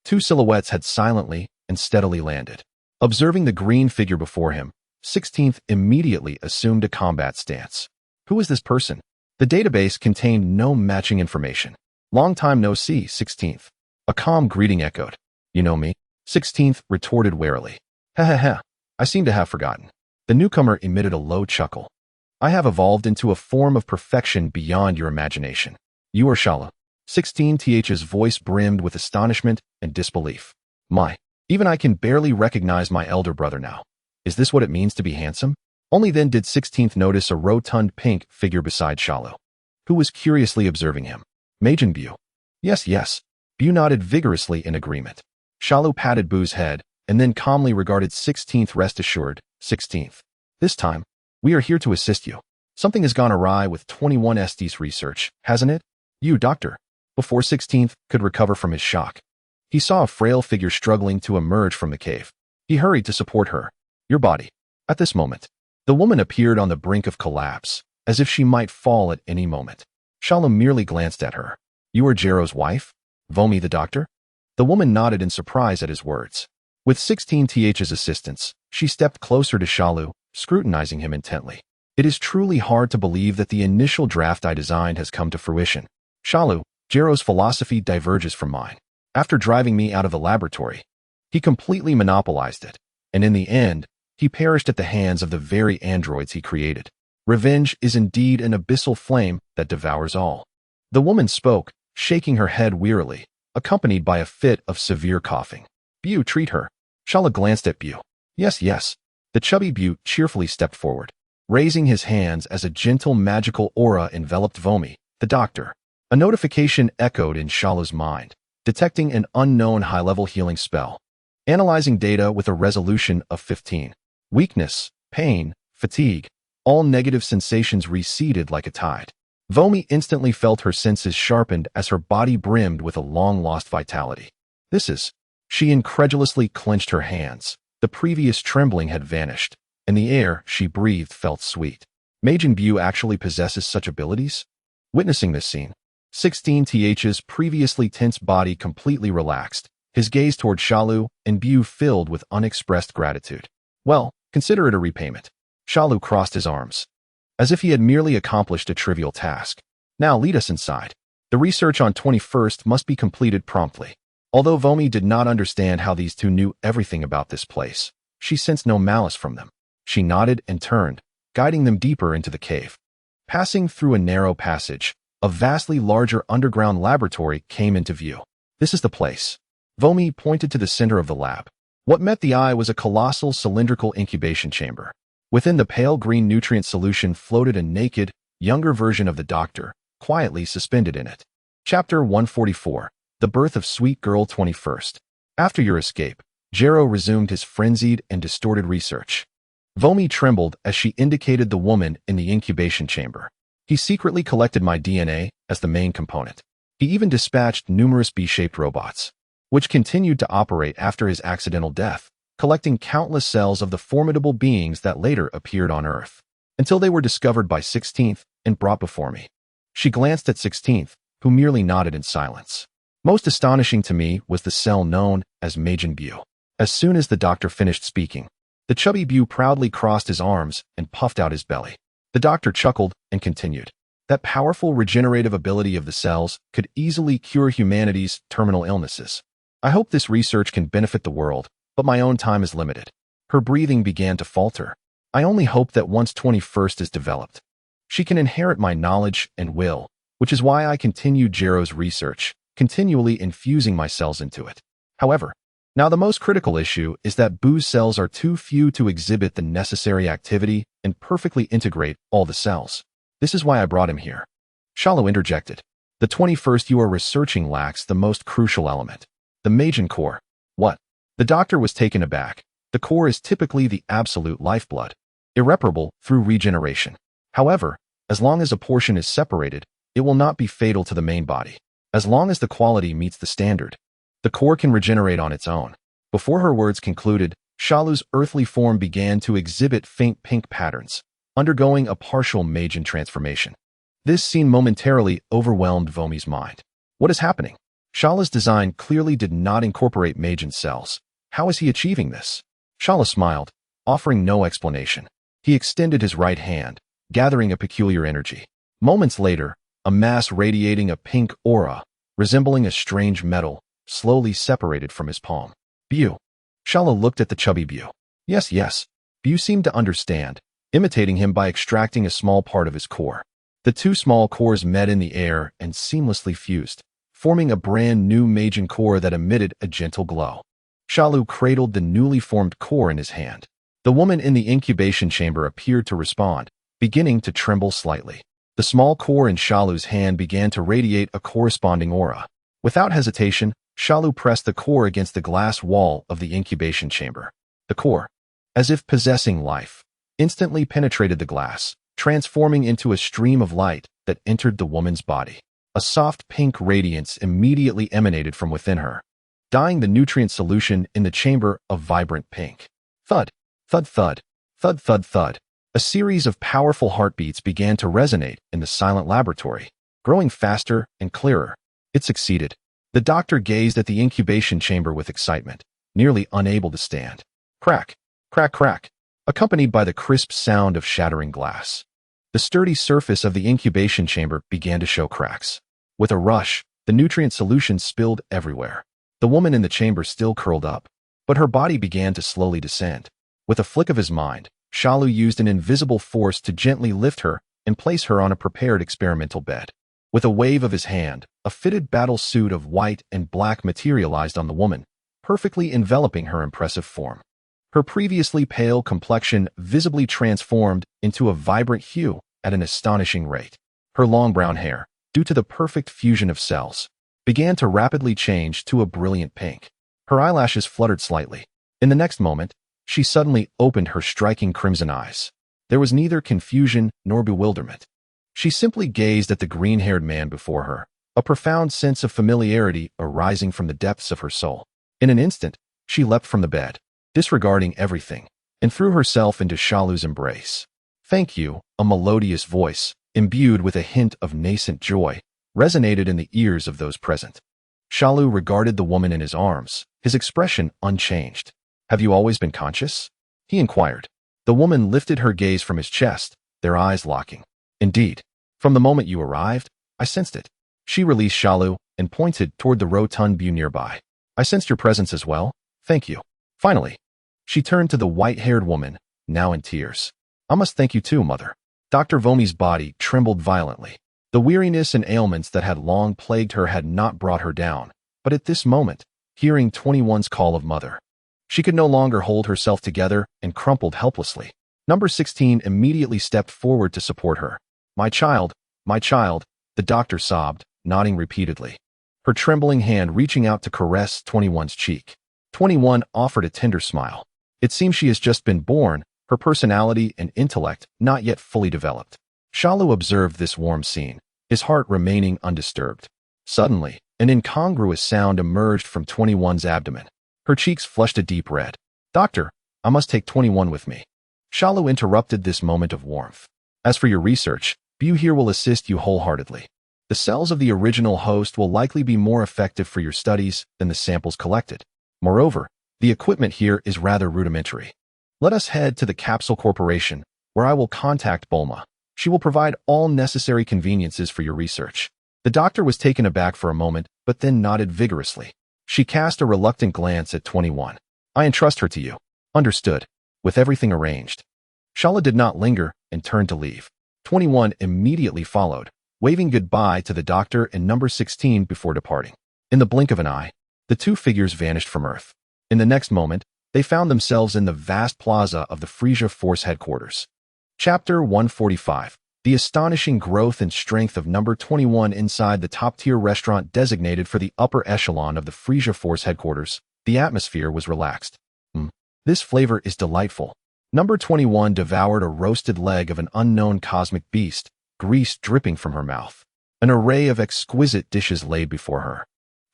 two silhouettes had silently and steadily landed. Observing the green figure before him, 16th immediately assumed a combat stance. Who is this person? The database contained no matching information. "Long time no see, 16th. A calm greeting echoed. "You know me?" 16th retorted warily. "Ha ha ha, I seem to have forgotten." The newcomer emitted a low chuckle. "I have evolved into a form of perfection beyond your imagination. You are Shalu." 16th's voice brimmed with astonishment and disbelief. "My, even I can barely recognize my elder brother now. Is this what it means to be handsome?" Only then did 16th notice a rotund pink figure beside Shalu, who was curiously observing him. "Majin Bu." Yes. Bu nodded vigorously in agreement. Shalu patted Bu's head, and then calmly regarded 16th. "Rest assured, 16th. This time, we are here to assist you. Something has gone awry with 21SD's research, hasn't it?" "You, doctor." Before 16th could recover from his shock, he saw a frail figure struggling to emerge from the cave. He hurried to support her. "Your body." At this moment, the woman appeared on the brink of collapse, as if she might fall at any moment. Shalu merely glanced at her. "You are Gero's wife? Vomi the doctor?" The woman nodded in surprise at his words. With 16th's assistance, she stepped closer to Shalu, scrutinizing him intently. "It is truly hard to believe that the initial draft I designed has come to fruition. Shalu, Gero's philosophy diverges from mine. After driving me out of the laboratory, he completely monopolized it, and in the end, he perished at the hands of the very androids he created. Revenge is indeed an abyssal flame that devours all." The woman spoke, shaking her head wearily, accompanied by a fit of severe coughing. "Bu, treat her." Shalu glanced at Bu. Yes. The chubby Bu cheerfully stepped forward, raising his hands as a gentle magical aura enveloped Vomi, the doctor. A notification echoed in Shalu's mind, detecting an unknown high-level healing spell. Analyzing data with a resolution of 15. Weakness, pain, fatigue, all negative sensations receded like a tide. Vomi instantly felt her senses sharpened as her body brimmed with a long-lost vitality. "This is..." She incredulously clenched her hands. The previous trembling had vanished, and the air she breathed felt sweet. Majin Bu actually possesses such abilities? Witnessing this scene, 16th's previously tense body completely relaxed, his gaze toward Shalu and Bu filled with unexpressed gratitude. "Well, consider it a repayment." Shalu crossed his arms, as if he had merely accomplished a trivial task. "Now lead us inside. The research on 21st must be completed promptly." Although Vomi did not understand how these two knew everything about this place, she sensed no malice from them. She nodded and turned, guiding them deeper into the cave. Passing through a narrow passage, a vastly larger underground laboratory came into view. "This is the place." Vomi pointed to the center of the lab. What met the eye was a colossal cylindrical incubation chamber. Within the pale green nutrient solution floated a naked, younger version of the doctor, quietly suspended in it. Chapter 144. The Birth of Sweet Girl 21st. After your escape, Gero resumed his frenzied and distorted research. Vomi trembled as she indicated the woman in the incubation chamber. He secretly collected my DNA as the main component. He even dispatched numerous B-shaped robots, which continued to operate after his accidental death, collecting countless cells of the formidable beings that later appeared on Earth, until they were discovered by 16th and brought before me. She glanced at 16th, who merely nodded in silence. Most astonishing to me was the cell known as Majin. As soon as the doctor finished speaking, the chubby Bew proudly crossed his arms and puffed out his belly. The doctor chuckled and continued. That powerful regenerative ability of the cells could easily cure humanity's terminal illnesses. I hope this research can benefit the world, but my own time is limited. Her breathing began to falter. I only hope that once 21st is developed, she can inherit my knowledge and will, which is why I continued Gero's research, continually infusing my cells into it. However, now the most critical issue is that Bew's cells are too few to exhibit the necessary activity and perfectly integrate all the cells. This is why I brought him here. Shalu interjected. The 21st you are researching lacks the most crucial element, the Majin core. What? The doctor was taken aback. The core is typically the absolute lifeblood, irreparable through regeneration. However, as long as a portion is separated, it will not be fatal to the main body. As long as the quality meets the standard, the core can regenerate on its own. Before her words concluded, Shalu's earthly form began to exhibit faint pink patterns, undergoing a partial Majin transformation. This scene momentarily overwhelmed Vomi's mind. What is happening? Shalu's design clearly did not incorporate Majin cells. How is he achieving this? Shalu smiled, offering no explanation. He extended his right hand, gathering a peculiar energy. Moments later, a mass radiating a pink aura, resembling a strange metal, slowly separated from his palm. Bew. Shalu looked at the chubby Bew. Yes. Bew seemed to understand, imitating him by extracting a small part of his core. The two small cores met in the air and seamlessly fused, forming a brand new Majin core that emitted a gentle glow. Shalu cradled the newly formed core in his hand. The woman in the incubation chamber appeared to respond, beginning to tremble slightly. The small core in Shalu's hand began to radiate a corresponding aura. Without hesitation, Shalu pressed the core against the glass wall of the incubation chamber. The core, as if possessing life, instantly penetrated the glass, transforming into a stream of light that entered the woman's body. A soft pink radiance immediately emanated from within her, dyeing the nutrient solution in the chamber a vibrant pink. Thud, thud, thud, thud, thud, thud. A series of powerful heartbeats began to resonate in the silent laboratory, growing faster and clearer. It succeeded. The doctor gazed at the incubation chamber with excitement, nearly unable to stand. Crack, crack, crack, accompanied by the crisp sound of shattering glass. The sturdy surface of the incubation chamber began to show cracks. With a rush, the nutrient solution spilled everywhere. The woman in the chamber still curled up, but her body began to slowly descend. With a flick of his mind, Shalu used an invisible force to gently lift her and place her on a prepared experimental bed. With a wave of his hand, a fitted battle suit of white and black materialized on the woman, perfectly enveloping her impressive form. Her previously pale complexion visibly transformed into a vibrant hue at an astonishing rate. Her long brown hair, due to the perfect fusion of cells, began to rapidly change to a brilliant pink. Her eyelashes fluttered slightly. In the next moment, she suddenly opened her striking crimson eyes. There was neither confusion nor bewilderment. She simply gazed at the green-haired man before her, a profound sense of familiarity arising from the depths of her soul. In an instant, she leapt from the bed, disregarding everything, and threw herself into Shalu's embrace. Thank you, a melodious voice, imbued with a hint of nascent joy, resonated in the ears of those present. Shalu regarded the woman in his arms, his expression unchanged. Have you always been conscious? He inquired. The woman lifted her gaze from his chest, their eyes locking. Indeed. From the moment you arrived, I sensed it. She released Shalu and pointed toward the rotund Bew nearby. I sensed your presence as well. Thank you. Finally, she turned to the white-haired woman, now in tears. I must thank you too, mother. Dr. Vomi's body trembled violently. The weariness and ailments that had long plagued her had not brought her down, but at this moment, hearing 21's call of mother, she could no longer hold herself together and crumpled helplessly. Number 16 immediately stepped forward to support her. My child, the doctor sobbed, nodding repeatedly, her trembling hand reaching out to caress 21's cheek. 21 offered a tender smile. It seems she has just been born, her personality and intellect not yet fully developed. Shalu observed this warm scene, his heart remaining undisturbed. Suddenly, an incongruous sound emerged from 21's abdomen. Her cheeks flushed a deep red. Doctor, I must take 21 with me. Shalu interrupted this moment of warmth. As for your research, Bu here will assist you wholeheartedly. The cells of the original host will likely be more effective for your studies than the samples collected. Moreover, the equipment here is rather rudimentary. Let us head to the Capsule Corporation, where I will contact Bulma. She will provide all necessary conveniences for your research. The doctor was taken aback for a moment, but then nodded vigorously. She cast a reluctant glance at 21. I entrust her to you. Understood. With everything arranged. Shala did not linger and turned to leave. 21 immediately followed, waving goodbye to the doctor and number 16 before departing. In the blink of an eye, the two figures vanished from Earth. In the next moment, they found themselves in the vast plaza of the Frieza Force headquarters. Chapter 145. The astonishing growth and strength of number 21 inside the top-tier restaurant designated for the upper echelon of the Frieza Force headquarters. The atmosphere was relaxed. This flavor is delightful. Number 21 devoured a roasted leg of an unknown cosmic beast, grease dripping from her mouth. An array of exquisite dishes laid before her.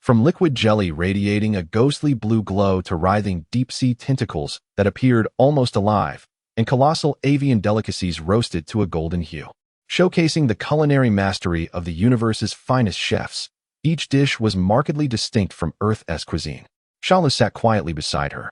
From liquid jelly radiating a ghostly blue glow to writhing deep-sea tentacles that appeared almost alive, and colossal avian delicacies roasted to a golden hue. Showcasing the culinary mastery of the universe's finest chefs, each dish was markedly distinct from Earth's cuisine. Shalu sat quietly beside her,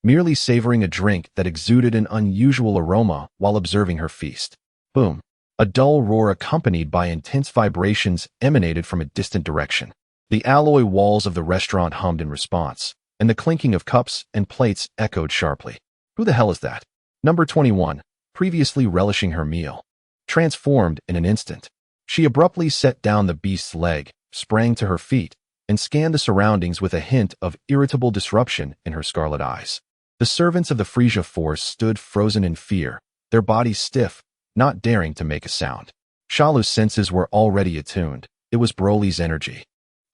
merely savoring a drink that exuded an unusual aroma while observing her feast. Boom! A dull roar accompanied by intense vibrations emanated from a distant direction. The alloy walls of the restaurant hummed in response, and the clinking of cups and plates echoed sharply. Who the hell is that? Number 21, previously relishing her meal, transformed in an instant. She abruptly set down the beast's leg, sprang to her feet, and scanned the surroundings with a hint of irritable disruption in her scarlet eyes. The servants of the Frieza Force stood frozen in fear, their bodies stiff, not daring to make a sound. Shalu's senses were already attuned. It was Broly's energy,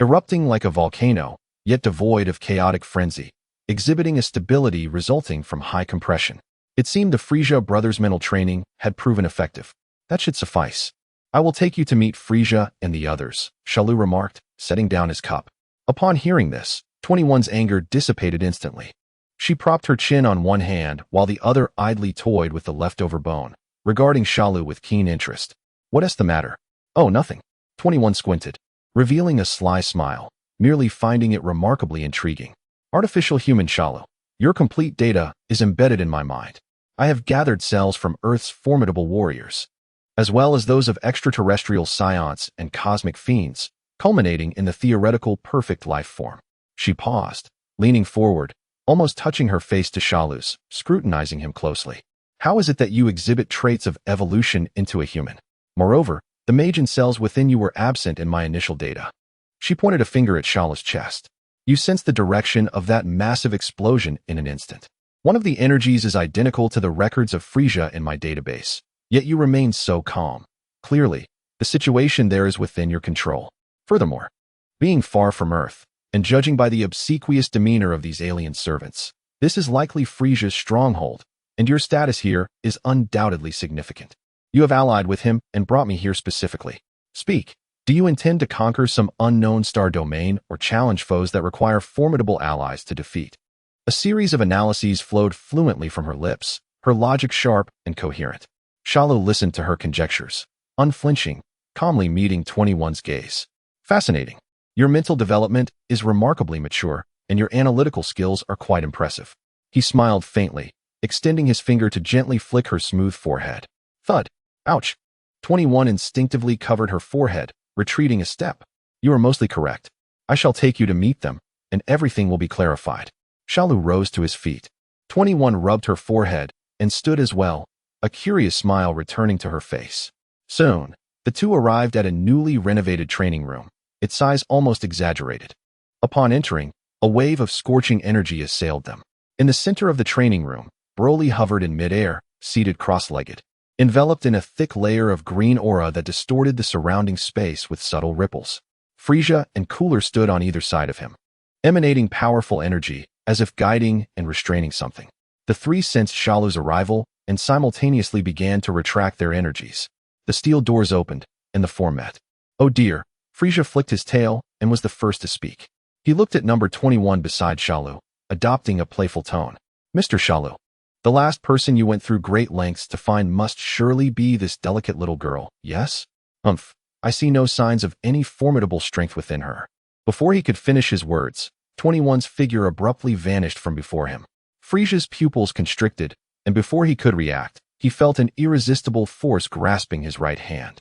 erupting like a volcano, yet devoid of chaotic frenzy, exhibiting a stability resulting from high compression. It seemed the Frieza brothers' mental training had proven effective. That should suffice. I will take you to meet Frieza and the others, Shalu remarked, setting down his cup. Upon hearing this, 21's anger dissipated instantly. She propped her chin on one hand while the other idly toyed with the leftover bone, regarding Shalu with keen interest. What's the matter? Oh, nothing. 21 squinted, revealing a sly smile, merely finding it remarkably intriguing. Artificial human Shalu, your complete data is embedded in my mind. I have gathered cells from Earth's formidable warriors, as well as those of extraterrestrial scions and cosmic fiends, culminating in the theoretical perfect life form. She paused, leaning forward, almost touching her face to Shalu's, scrutinizing him closely. How is it that you exhibit traits of evolution into a human? Moreover, the Majin cells within you were absent in my initial data. She pointed a finger at Shalu's chest. You sense the direction of that massive explosion in an instant. One of the energies is identical to the records of Frieza in my database, yet you remain so calm. Clearly, the situation there is within your control. Furthermore, being far from Earth, and judging by the obsequious demeanor of these alien servants, this is likely Frieza's stronghold, and your status here is undoubtedly significant. You have allied with him and brought me here specifically. Speak. Do you intend to conquer some unknown star domain or challenge foes that require formidable allies to defeat? A series of analyses flowed fluently from her lips, her logic sharp and coherent. Shalu listened to her conjectures, unflinching, calmly meeting 21's gaze. Fascinating. Your mental development is remarkably mature, and your analytical skills are quite impressive. He smiled faintly, extending his finger to gently flick her smooth forehead. Thud. Ouch. 21 instinctively covered her forehead, retreating a step. You are mostly correct. I shall take you to meet them, and everything will be clarified. Shalu rose to his feet. 21 rubbed her forehead and stood as well, a curious smile returning to her face. Soon, the two arrived at a newly renovated training room, its size almost exaggerated. Upon entering, a wave of scorching energy assailed them. In the center of the training room, Broly hovered in midair, seated cross-legged, enveloped in a thick layer of green aura that distorted the surrounding space with subtle ripples. Frieza and Cooler stood on either side of him, emanating powerful energy, as if guiding and restraining something. The three sensed Shalu's arrival and simultaneously began to retract their energies. The steel doors opened, and the four met. Oh dear, Frieza flicked his tail and was the first to speak. He looked at number 21 beside Shalu, adopting a playful tone. Mr. Shalu, the last person you went through great lengths to find must surely be this delicate little girl, yes? I see no signs of any formidable strength within her. Before he could finish his words, 21's figure abruptly vanished from before him. Frieza's pupils constricted, and before he could react, he felt an irresistible force grasping his right hand.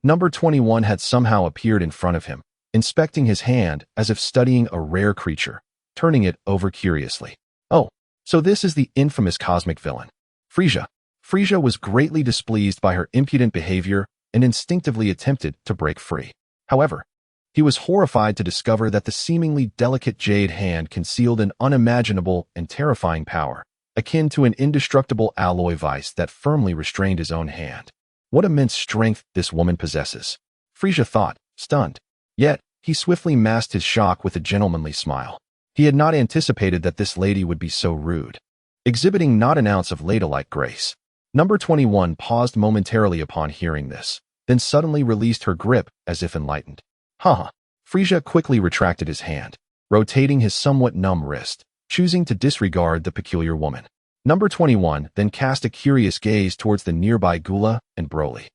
Number 21 had somehow appeared in front of him, inspecting his hand as if studying a rare creature, turning it over curiously. Oh, so this is the infamous cosmic villain. Frieza. Frieza was greatly displeased by her impudent behavior and instinctively attempted to break free. However, he was horrified to discover that the seemingly delicate jade hand concealed an unimaginable and terrifying power, akin to an indestructible alloy vice that firmly restrained his own hand. What immense strength this woman possesses, Frieza thought, stunned. Yet, he swiftly masked his shock with a gentlemanly smile. He had not anticipated that this lady would be so rude. Exhibiting not an ounce of ladylike grace, number 21 paused momentarily upon hearing this, then suddenly released her grip as if enlightened. Haha. Frieza quickly retracted his hand, rotating his somewhat numb wrist, choosing to disregard the peculiar woman. Number 21 then cast a curious gaze towards the nearby Gula and Broly.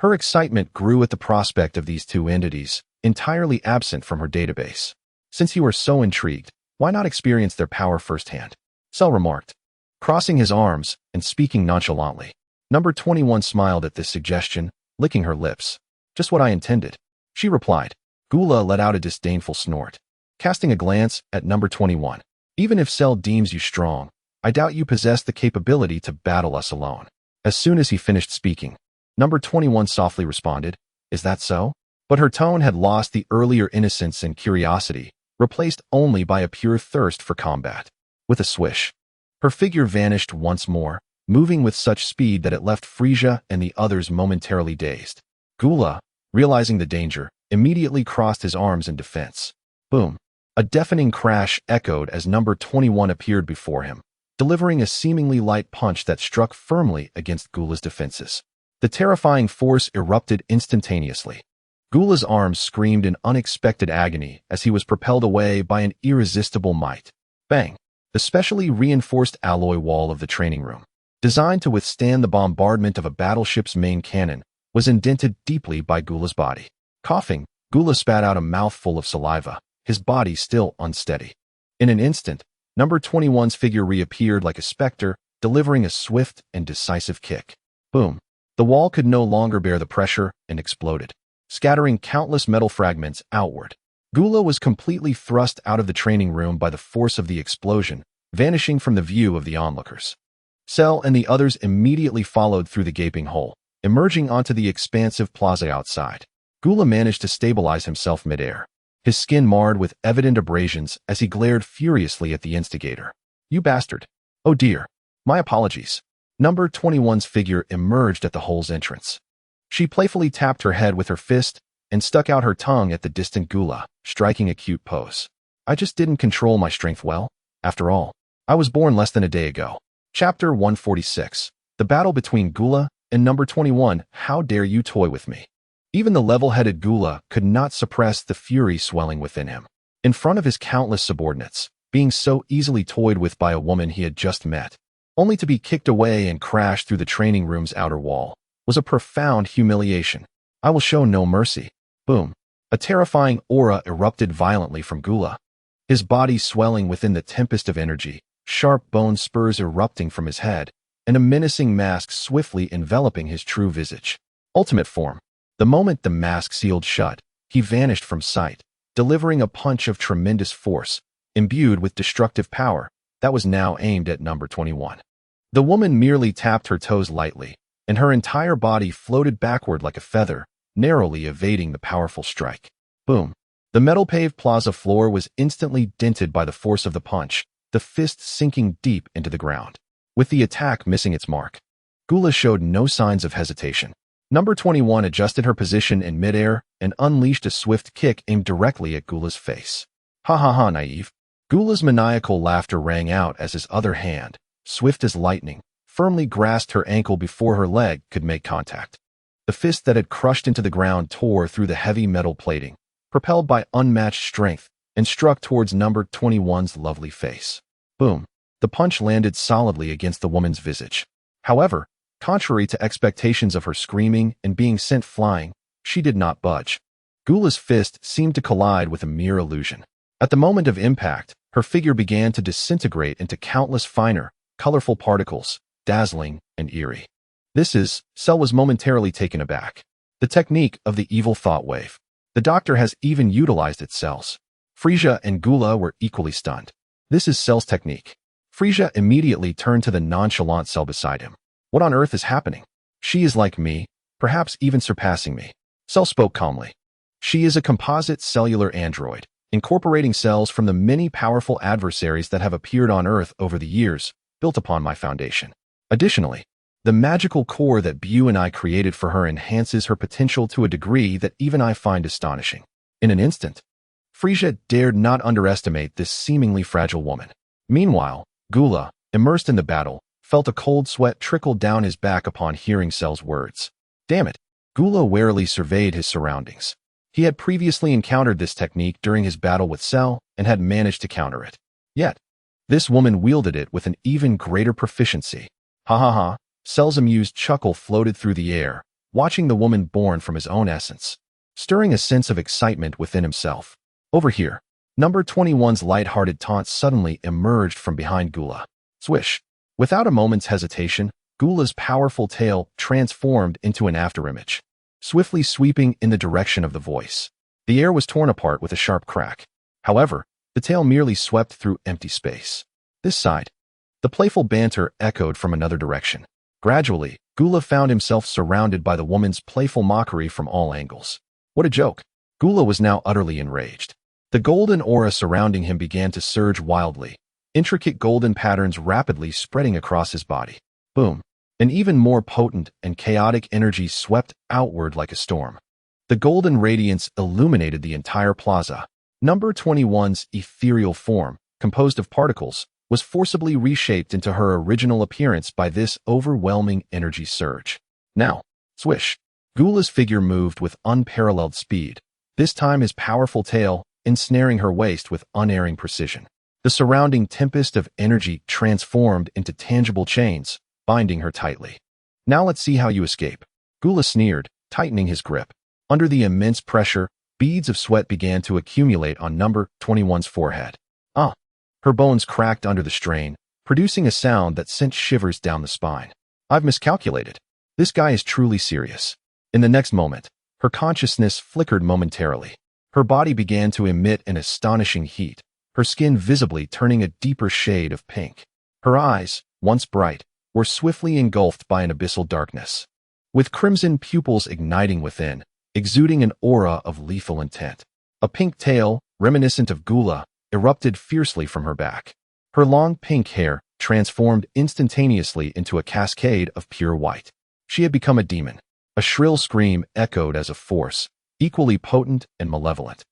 Her excitement grew at the prospect of these two entities, entirely absent from her database. Since you are so intrigued, why not experience their power firsthand? Cell remarked, crossing his arms and speaking nonchalantly. Number 21 smiled at this suggestion, licking her lips. Just what I intended, she replied. Gula let out a disdainful snort, casting a glance at number 21. Even if Cell deems you strong, I doubt you possess the capability to battle us alone. As soon as he finished speaking, number 21 softly responded, Is that so? But her tone had lost the earlier innocence and curiosity, replaced only by a pure thirst for combat. With a swish, her figure vanished once more, moving with such speed that it left Frieza and the others momentarily dazed. Gula, realizing the danger, immediately crossed his arms in defense. Boom! A deafening crash echoed as number 21 appeared before him, delivering a seemingly light punch that struck firmly against Gula's defenses. The terrifying force erupted instantaneously. Gula's arms screamed in unexpected agony as he was propelled away by an irresistible might. Bang! The specially reinforced alloy wall of the training room, designed to withstand the bombardment of a battleship's main cannon, was indented deeply by Gula's body. Coughing, Gula spat out a mouthful of saliva, his body still unsteady. In an instant, number 21's figure reappeared like a specter, delivering a swift and decisive kick. Boom! The wall could no longer bear the pressure and exploded, scattering countless metal fragments outward. Gula was completely thrust out of the training room by the force of the explosion, vanishing from the view of the onlookers. Cell and the others immediately followed through the gaping hole, emerging onto the expansive plaza outside. Gula managed to stabilize himself midair, his skin marred with evident abrasions as he glared furiously at the instigator. You bastard! Oh dear! My apologies. Number 21's figure emerged at the hole's entrance. She playfully tapped her head with her fist and stuck out her tongue at the distant Gula, striking a cute pose. I just didn't control my strength well. After all, I was born less than a day ago. Chapter 146. The battle between Gula and number 21. How dare you toy with me? Even the level-headed Gula could not suppress the fury swelling within him. In front of his countless subordinates, being so easily toyed with by a woman he had just met, only to be kicked away and crash through the training room's outer wall, was a profound humiliation. I will show no mercy. Boom! A terrifying aura erupted violently from Gula, his body swelling within the tempest of energy, sharp bone spurs erupting from his head, and a menacing mask swiftly enveloping his true visage. Ultimate form. The moment the mask sealed shut, he vanished from sight, delivering a punch of tremendous force, imbued with destructive power, that was now aimed at number 21. The woman merely tapped her toes lightly, and her entire body floated backward like a feather, narrowly evading the powerful strike. Boom! The metal-paved plaza floor was instantly dented by the force of the punch, the fist sinking deep into the ground. With the attack missing its mark, Gula showed no signs of hesitation. Number 21 adjusted her position in midair and unleashed a swift kick aimed directly at Gula's face. Ha ha ha, naive. Gula's maniacal laughter rang out as his other hand, swift as lightning, firmly grasped her ankle before her leg could make contact. The fist that had crushed into the ground tore through the heavy metal plating, propelled by unmatched strength, and struck towards number 21's lovely face. Boom. The punch landed solidly against the woman's visage. However, contrary to expectations of her screaming and being sent flying, she did not budge. Gula's fist seemed to collide with a mere illusion. At the moment of impact, her figure began to disintegrate into countless finer, colorful particles, dazzling and eerie. Cell was momentarily taken aback. The technique of the evil thought wave. The doctor has even utilized its cells. Frieza and Gula were equally stunned. This is Cell's technique. Frieza immediately turned to the nonchalant Cell beside him. What on earth is happening? She is like me, perhaps even surpassing me. Cell spoke calmly. She is a composite cellular android, incorporating cells from the many powerful adversaries that have appeared on Earth over the years, built upon my foundation. Additionally, the magical core that Bu and I created for her enhances her potential to a degree that even I find astonishing. In an instant, Frieza dared not underestimate this seemingly fragile woman. Meanwhile, Gula, immersed in the battle, felt a cold sweat trickle down his back upon hearing Cell's words. Damn it! Gula warily surveyed his surroundings. He had previously encountered this technique during his battle with Cell and had managed to counter it. Yet, this woman wielded it with an even greater proficiency. Ha ha ha, Cell's amused chuckle floated through the air, watching the woman born from his own essence, stirring a sense of excitement within himself. Over here, number 21's light-hearted taunt suddenly emerged from behind Gula. Swish! Without a moment's hesitation, Gula's powerful tail transformed into an afterimage, swiftly sweeping in the direction of the voice. The air was torn apart with a sharp crack. However, the tail merely swept through empty space. This side. The playful banter echoed from another direction. Gradually, Gula found himself surrounded by the woman's playful mockery from all angles. What a joke! Gula was now utterly enraged. The golden aura surrounding him began to surge wildly, intricate golden patterns rapidly spreading across his body. Boom! An even more potent and chaotic energy swept outward like a storm. The golden radiance illuminated the entire plaza. Number 21's ethereal form, composed of particles, was forcibly reshaped into her original appearance by this overwhelming energy surge. Now, swish! Gula's figure moved with unparalleled speed, this time his powerful tail ensnaring her waist with unerring precision. The surrounding tempest of energy transformed into tangible chains, binding her tightly. Now let's see how you escape. Gula sneered, tightening his grip. Under the immense pressure, beads of sweat began to accumulate on number 21's forehead. Her bones cracked under the strain, producing a sound that sent shivers down the spine. I've miscalculated. This guy is truly serious. In the next moment, her consciousness flickered momentarily. Her body began to emit an astonishing heat, her skin visibly turning a deeper shade of pink. Her eyes, once bright, were swiftly engulfed by an abyssal darkness, with crimson pupils igniting within, exuding an aura of lethal intent. A pink tail, reminiscent of Gula, erupted fiercely from her back. Her long pink hair transformed instantaneously into a cascade of pure white. She had become a demon. A shrill scream echoed as a force, equally potent and malevolent,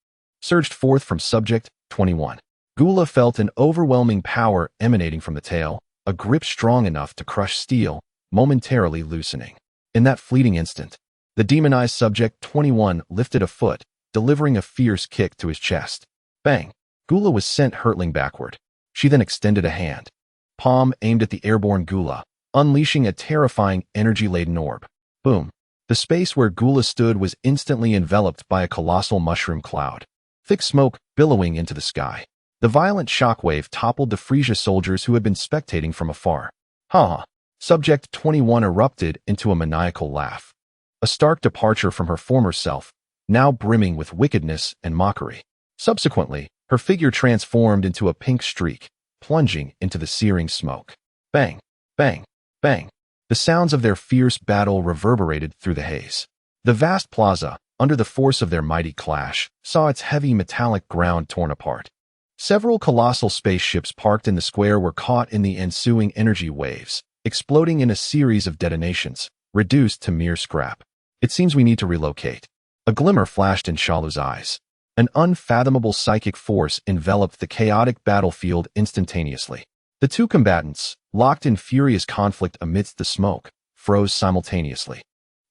surged forth from Subject 21. Gula felt an overwhelming power emanating from the tail, a grip strong enough to crush steel, momentarily loosening. In that fleeting instant, the demonized Subject 21 lifted a foot, delivering a fierce kick to his chest. Bang! Gula was sent hurtling backward. She then extended a hand, palm aimed at the airborne Gula, unleashing a terrifying energy-laden orb. Boom! The space where Gula stood was instantly enveloped by a colossal mushroom cloud, thick smoke billowing into the sky. The violent shockwave toppled the Frieza soldiers who had been spectating from afar. Ha! Subject 21 erupted into a maniacal laugh, a stark departure from her former self, now brimming with wickedness and mockery. Subsequently, her figure transformed into a pink streak, plunging into the searing smoke. Bang! Bang! Bang! The sounds of their fierce battle reverberated through the haze. The vast plaza, under the force of their mighty clash, saw its heavy metallic ground torn apart. Several colossal spaceships parked in the square were caught in the ensuing energy waves, exploding in a series of detonations, reduced to mere scrap. It seems we need to relocate. A glimmer flashed in Shalu's eyes. An unfathomable psychic force enveloped the chaotic battlefield instantaneously. The two combatants, locked in furious conflict amidst the smoke, froze simultaneously.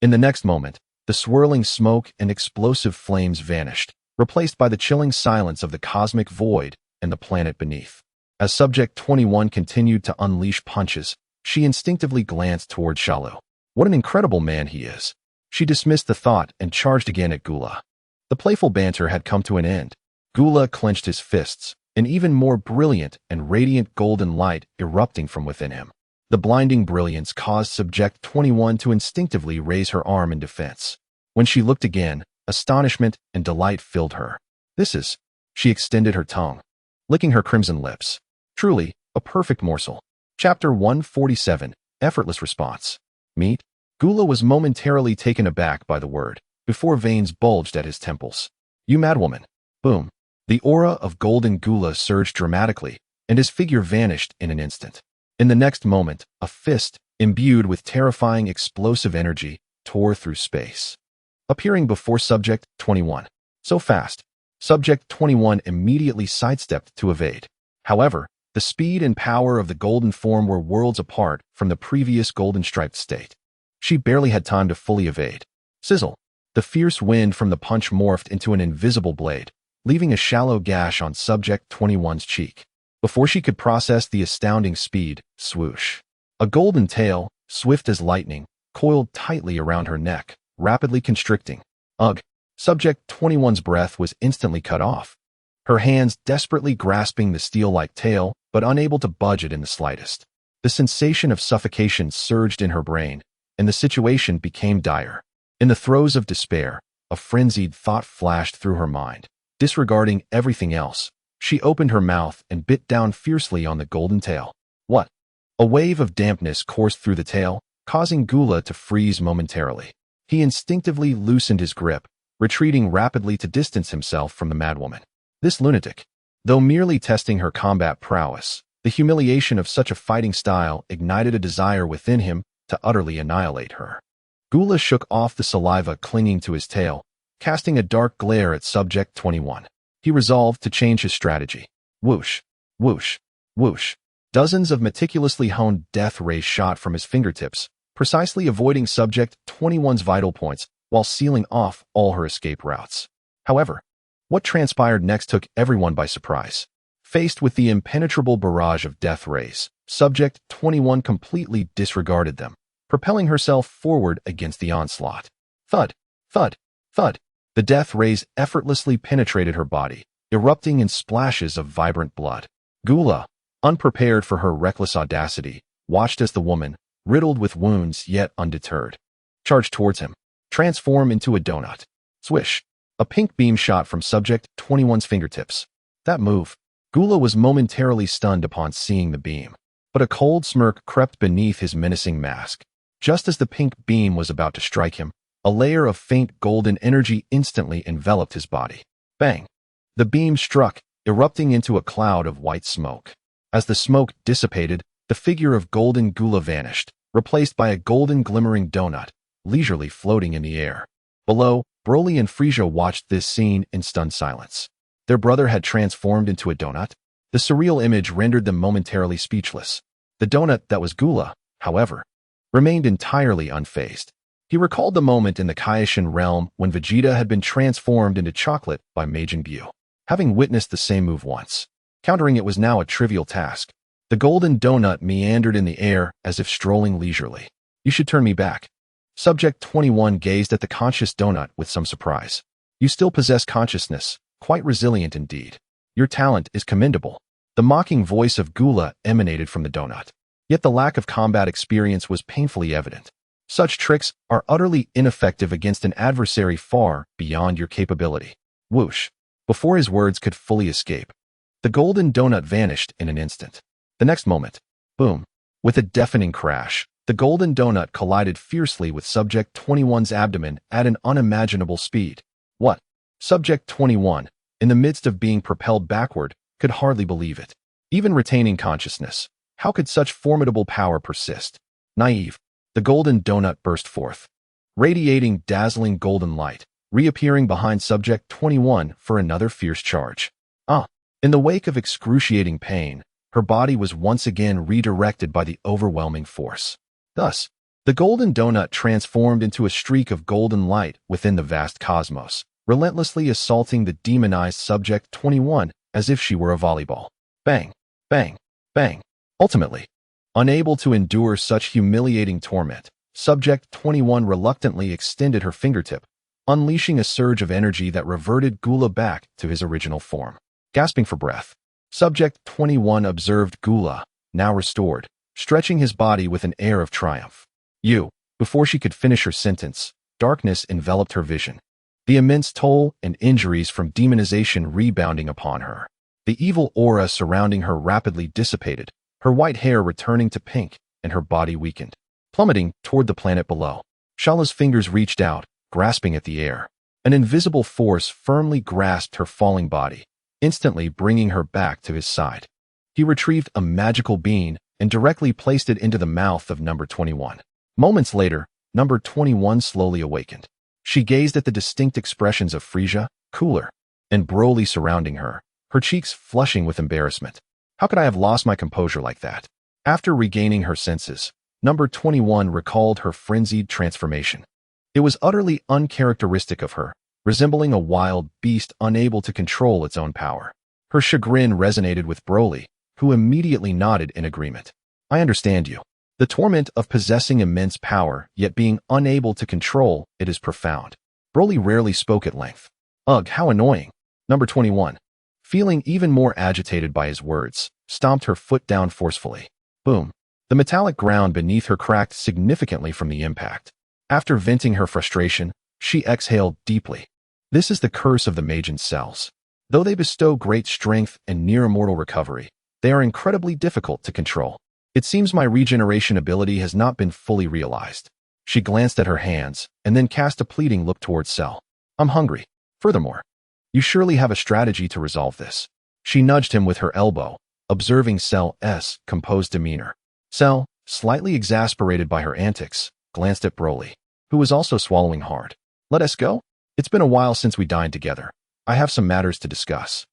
In the next moment, the swirling smoke and explosive flames vanished, replaced by the chilling silence of the cosmic void and the planet beneath. As Subject 21 continued to unleash punches, she instinctively glanced toward Shalu. What an incredible man he is. She dismissed the thought and charged again at Gula. The playful banter had come to an end. Gula clenched his fists, an even more brilliant and radiant golden light erupting from within him. The blinding brilliance caused Subject 21 to instinctively raise her arm in defense. When she looked again, astonishment and delight filled her. This is... She extended her tongue, licking her crimson lips. Truly, a perfect morsel. Chapter 147, Effortless Response. Meat? Gula was momentarily taken aback by the word, before veins bulged at his temples. You madwoman. Boom. The aura of golden Gula surged dramatically, and his figure vanished in an instant. In the next moment, a fist, imbued with terrifying explosive energy, tore through space, appearing before Subject 21. So fast, Subject 21 immediately sidestepped to evade. However, the speed and power of the golden form were worlds apart from the previous golden-striped state. She barely had time to fully evade. Sizzle! The fierce wind from the punch morphed into an invisible blade, leaving a shallow gash on Subject 21's cheek. Before she could process the astounding speed, swoosh. A golden tail, swift as lightning, coiled tightly around her neck, rapidly constricting. Ugh! Subject 21's breath was instantly cut off. Her hands desperately grasping the steel-like tail, but unable to budge it in the slightest. The sensation of suffocation surged in her brain, and the situation became dire. In the throes of despair, a frenzied thought flashed through her mind. Disregarding everything else, she opened her mouth and bit down fiercely on the golden tail. What? A wave of dampness coursed through the tail, causing Gula to freeze momentarily. He instinctively loosened his grip, retreating rapidly to distance himself from the madwoman. This lunatic. Though merely testing her combat prowess, the humiliation of such a fighting style ignited a desire within him to utterly annihilate her. Gula shook off the saliva clinging to his tail, casting a dark glare at Subject 21. He resolved to change his strategy. Whoosh, whoosh, whoosh. Dozens of meticulously honed death rays shot from his fingertips, precisely avoiding Subject 21's vital points while sealing off all her escape routes. However, what transpired next took everyone by surprise. Faced with the impenetrable barrage of death rays, Subject 21 completely disregarded them, propelling herself forward against the onslaught. Thud, thud, thud. The death rays effortlessly penetrated her body, erupting in splashes of vibrant blood. Gula, unprepared for her reckless audacity, watched as the woman, riddled with wounds yet undeterred, charged towards him, transform into a donut. Swish! A pink beam shot from Subject 21's fingertips. That move. Gula was momentarily stunned upon seeing the beam, but a cold smirk crept beneath his menacing mask. Just as the pink beam was about to strike him, a layer of faint golden energy instantly enveloped his body. Bang! The beam struck, erupting into a cloud of white smoke. As the smoke dissipated, the figure of golden Gula vanished, replaced by a golden glimmering donut, leisurely floating in the air. Below, Broly and Frieza watched this scene in stunned silence. Their brother had transformed into a donut. The surreal image rendered them momentarily speechless. The donut that was Gula, however, remained entirely unfazed. He recalled the moment in the Kaioshin realm when Vegeta had been transformed into chocolate by Majin Buu. Having witnessed the same move once, countering it was now a trivial task. The golden donut meandered in the air as if strolling leisurely. You should turn me back. Subject 21 gazed at the conscious donut with some surprise. You still possess consciousness, quite resilient indeed. Your talent is commendable. The mocking voice of Gula emanated from the donut. Yet the lack of combat experience was painfully evident. Such tricks are utterly ineffective against an adversary far beyond your capability. Whoosh! Before his words could fully escape, the golden donut vanished in an instant. The next moment, boom! With a deafening crash, the golden donut collided fiercely with Subject 21's abdomen at an unimaginable speed. What? Subject 21, in the midst of being propelled backward, could hardly believe it. Even retaining consciousness, How could such formidable power persist? Naive. The golden donut burst forth, radiating dazzling golden light, reappearing behind Subject 21 for another fierce charge. In the wake of excruciating pain, her body was once again redirected by the overwhelming force. Thus, the golden donut transformed into a streak of golden light within the vast cosmos, relentlessly assaulting the demonized Subject 21 as if she were a volleyball. Bang, bang, bang. Ultimately, unable to endure such humiliating torment, Subject 21 reluctantly extended her fingertip, unleashing a surge of energy that reverted Gula back to his original form. Gasping for breath, Subject 21 observed Gula, now restored, stretching his body with an air of triumph. Before she could finish her sentence, darkness enveloped her vision, the immense toll and injuries from demonization rebounding upon her. The evil aura surrounding her rapidly dissipated, her white hair returning to pink, and her body weakened. Plummeting toward the planet below, Shalu's fingers reached out, grasping at the air. An invisible force firmly grasped her falling body, instantly bringing her back to his side. He retrieved a magical bean and directly placed it into the mouth of number 21. Moments later, number 21 slowly awakened. She gazed at the distinct expressions of Frieza, Cooler, and Broly surrounding her, her cheeks flushing with embarrassment. How could I have lost my composure like that? After regaining her senses, number 21 recalled her frenzied transformation. It was utterly uncharacteristic of her, resembling a wild beast unable to control its own power. Her chagrin resonated with Broly, who immediately nodded in agreement. I understand you. The torment of possessing immense power, yet being unable to control it is profound. Broly rarely spoke at length. Ugh, how annoying. Number 21, feeling even more agitated by his words, stomped her foot down forcefully. Boom. The metallic ground beneath her cracked significantly from the impact. After venting her frustration, she exhaled deeply. This is the curse of the Majin cells. Though they bestow great strength and near-immortal recovery, they are incredibly difficult to control. It seems my regeneration ability has not been fully realized. She glanced at her hands, and then cast a pleading look towards Cell. I'm hungry. Furthermore, you surely have a strategy to resolve this. She nudged him with her elbow, observing Cell's composed demeanor. Cell, slightly exasperated by her antics, glanced at Broly, who was also swallowing hard. Let us go? It's been a while since we dined together. I have some matters to discuss.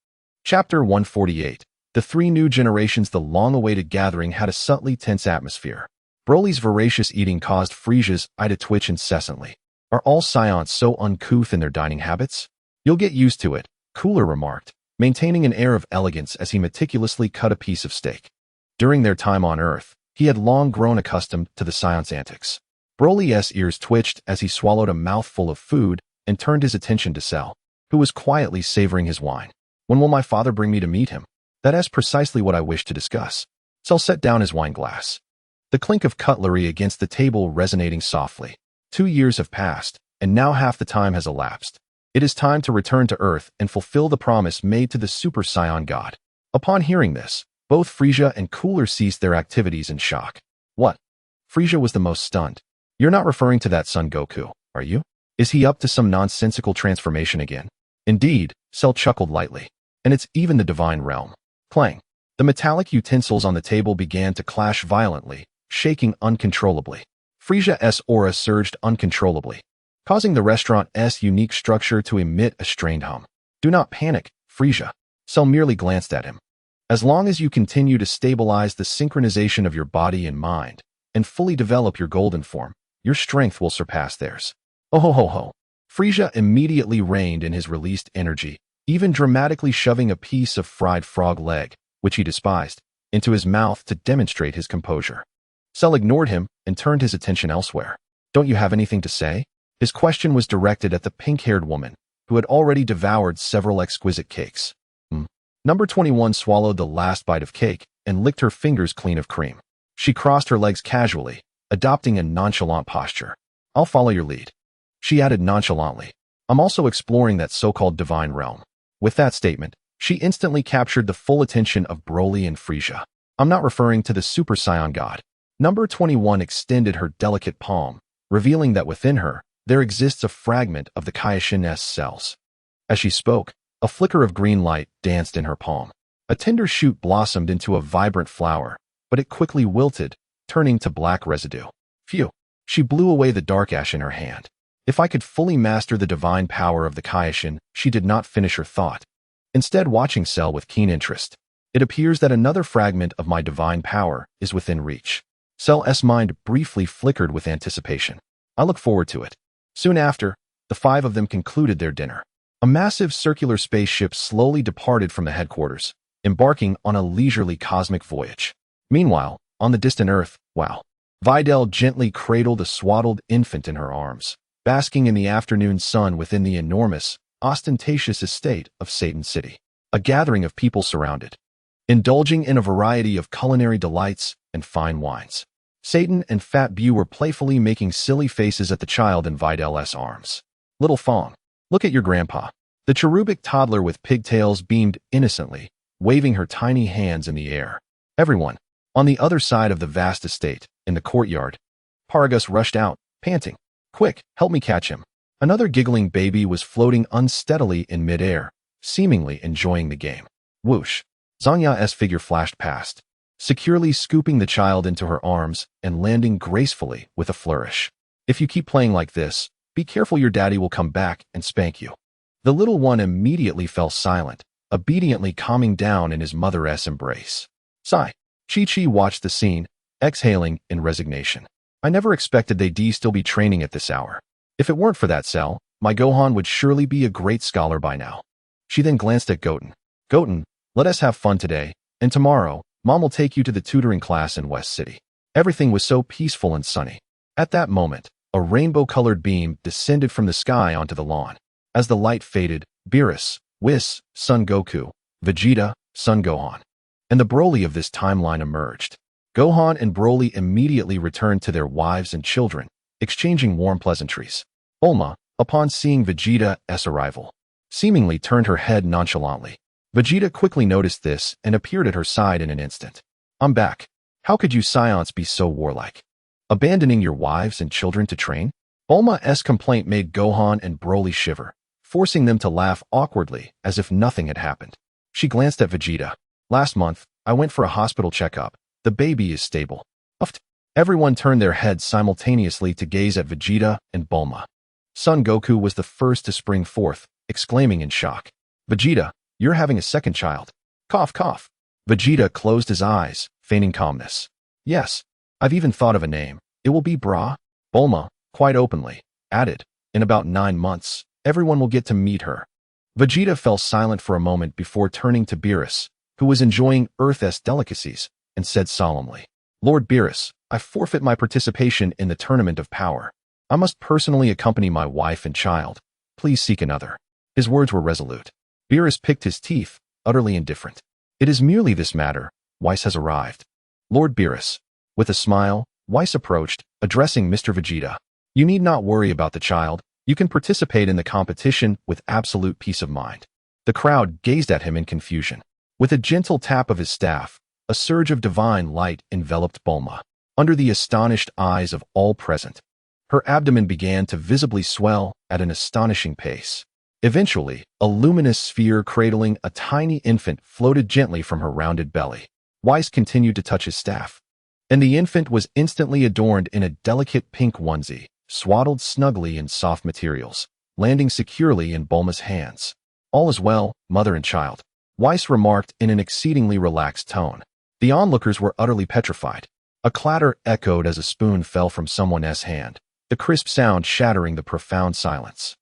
Chapter 148. The three new generations. The long-awaited gathering had a subtly tense atmosphere. Broly's voracious eating caused Frieza's eye to twitch incessantly. Are all Saiyans so uncouth in their dining habits? You'll get used to it, Cooler remarked, maintaining an air of elegance as he meticulously cut a piece of steak. During their time on Earth, he had long grown accustomed to the Saiyans' antics. Broly's ears twitched as he swallowed a mouthful of food and turned his attention to Cell, who was quietly savoring his wine. When will my father bring me to meet him? That is precisely what I wish to discuss. Cell set down his wine glass, the clink of cutlery against the table resonating softly. 2 years have passed, and now half the time has elapsed. It is time to return to Earth and fulfill the promise made to the Super Saiyan God. Upon hearing this, both Frieza and Cooler ceased their activities in shock. What? Frieza was the most stunned. You're not referring to that Son Goku, are you? Is he up to some nonsensical transformation again? Indeed, Cell chuckled lightly. And it's even the divine realm. Clang. The metallic utensils on the table began to clash violently, shaking uncontrollably. Frieza's aura surged uncontrollably, causing the restaurant's unique structure to emit a strained hum. Do not panic, Frieza. Cell merely glanced at him. As long as you continue to stabilize the synchronization of your body and mind, and fully develop your golden form, your strength will surpass theirs. Oh ho ho ho. Frieza immediately reined in his released energy, even dramatically shoving a piece of fried frog leg, which he despised, into his mouth to demonstrate his composure. Cell ignored him and turned his attention elsewhere. Don't you have anything to say? His question was directed at the pink-haired woman, who had already devoured several exquisite cakes. Number 21 swallowed the last bite of cake and licked her fingers clean of cream. She crossed her legs casually, adopting a nonchalant posture. I'll follow your lead. She added nonchalantly. I'm also exploring that so-called divine realm. With that statement, she instantly captured the full attention of Broly and Frieza. I'm not referring to the Super Saiyan God. Number 21 extended her delicate palm, revealing that within her, there exists a fragment of the Kaioshin's cells. As she spoke, a flicker of green light danced in her palm. A tender shoot blossomed into a vibrant flower, but it quickly wilted, turning to black residue. Phew. She blew away the dark ash in her hand. If I could fully master the divine power of the Kaioshin, she did not finish her thought. Instead, watching Cell with keen interest. It appears that another fragment of my divine power is within reach. Cell's mind briefly flickered with anticipation. I look forward to it. Soon after, the five of them concluded their dinner. A massive circular spaceship slowly departed from the headquarters, embarking on a leisurely cosmic voyage. Meanwhile, on the distant Earth, wow. Videl gently cradled a swaddled infant in her arms, basking in the afternoon sun within the enormous, ostentatious estate of Satan City. A gathering of people surrounded, indulging in a variety of culinary delights and fine wines. Satan and Fat Bu were playfully making silly faces at the child in Videl's arms. Little Fong, look at your grandpa. The cherubic toddler with pigtails beamed innocently, waving her tiny hands in the air. Everyone, on the other side of the vast estate, in the courtyard, Paragus rushed out, panting. Quick, help me catch him. Another giggling baby was floating unsteadily in midair, seemingly enjoying the game. Whoosh. Zhangya's figure flashed past, securely scooping the child into her arms and landing gracefully with a flourish. If you keep playing like this, be careful your daddy will come back and spank you. The little one immediately fell silent, obediently calming down in his mother's embrace. Sigh. Chi-Chi watched the scene, exhaling in resignation. I never expected they'd still be training at this hour. If it weren't for that Cell, my Gohan would surely be a great scholar by now. She then glanced at Goten. Goten, let us have fun today, and tomorrow, Mom will take you to the tutoring class in West City. Everything was so peaceful and sunny. At that moment, a rainbow-colored beam descended from the sky onto the lawn. As the light faded, Beerus, Whis, Son Goku, Vegeta, Son Gohan, and the Broly of this timeline emerged. Gohan and Broly immediately returned to their wives and children, exchanging warm pleasantries. Bulma, upon seeing Vegeta's arrival, seemingly turned her head nonchalantly. Vegeta quickly noticed this and appeared at her side in an instant. I'm back. How could you Scions be so warlike? Abandoning your wives and children to train? Bulma's complaint made Gohan and Broly shiver, forcing them to laugh awkwardly as if nothing had happened. She glanced at Vegeta. Last month, I went for a hospital checkup. The baby is stable. Uffed. Everyone turned their heads simultaneously to gaze at Vegeta and Bulma. Son Goku was the first to spring forth, exclaiming in shock. Vegeta, you're having a second child. Cough, cough. Vegeta closed his eyes, feigning calmness. Yes, I've even thought of a name. It will be Bra. Bulma, quite openly, added, in about 9 months, everyone will get to meet her. Vegeta fell silent for a moment before turning to Beerus, who was enjoying Earth's delicacies, and said solemnly, Lord Beerus, I forfeit my participation in the Tournament of Power. I must personally accompany my wife and child. Please seek another. His words were resolute. Beerus picked his teeth, utterly indifferent. It is merely this matter. Whis has arrived. Lord Beerus. With a smile, Whis approached, addressing Mr. Vegeta. You need not worry about the child. You can participate in the competition with absolute peace of mind. The crowd gazed at him in confusion. With a gentle tap of his staff, a surge of divine light enveloped Bulma. Under the astonished eyes of all present, her abdomen began to visibly swell at an astonishing pace. Eventually, a luminous sphere cradling a tiny infant floated gently from her rounded belly. Whis continued to touch his staff, and the infant was instantly adorned in a delicate pink onesie, swaddled snugly in soft materials, landing securely in Bulma's hands. All is well, mother and child, Whis remarked in an exceedingly relaxed tone. The onlookers were utterly petrified. A clatter echoed as a spoon fell from someone's hand, the crisp sound shattering the profound silence.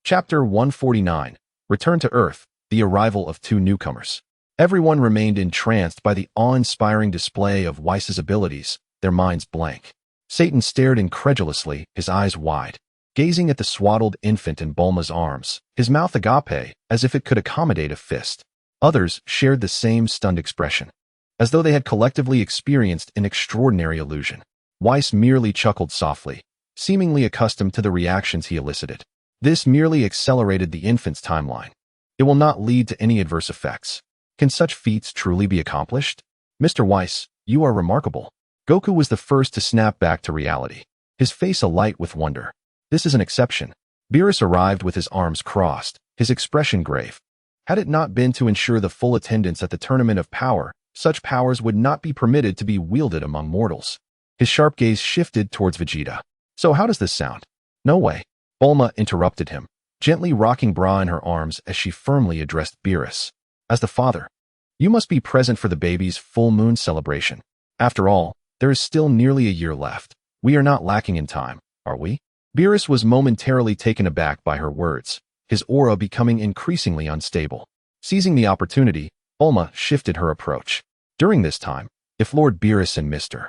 Chapter 149, Return to Earth, the arrival of 2 newcomers. Everyone remained entranced by the awe-inspiring display of Whis' abilities, their minds blank. Satan stared incredulously, his eyes wide, gazing at the swaddled infant in Bulma's arms, his mouth agape, as if it could accommodate a fist. Others shared the same stunned expression, as though they had collectively experienced an extraordinary illusion. Whis merely chuckled softly, seemingly accustomed to the reactions he elicited. This merely accelerated the infant's timeline. It will not lead to any adverse effects. Can such feats truly be accomplished? Mr. Whis, you are remarkable. Goku was the first to snap back to reality, his face alight with wonder. This is an exception. Beerus arrived with his arms crossed, his expression grave. Had it not been to ensure the full attendance at the Tournament of Power, Such powers would not be permitted to be wielded among mortals. His sharp gaze shifted towards Vegeta. So how does this sound? No way. Bulma interrupted him, gently rocking Bra in her arms as she firmly addressed Beerus. As the father, you must be present for the baby's full moon celebration. After all, there is still nearly a year left. We are not lacking in time, are we? Beerus was momentarily taken aback by her words, his aura becoming increasingly unstable. Seizing the opportunity, Bulma shifted her approach. During this time, if Lord Beerus and Mr.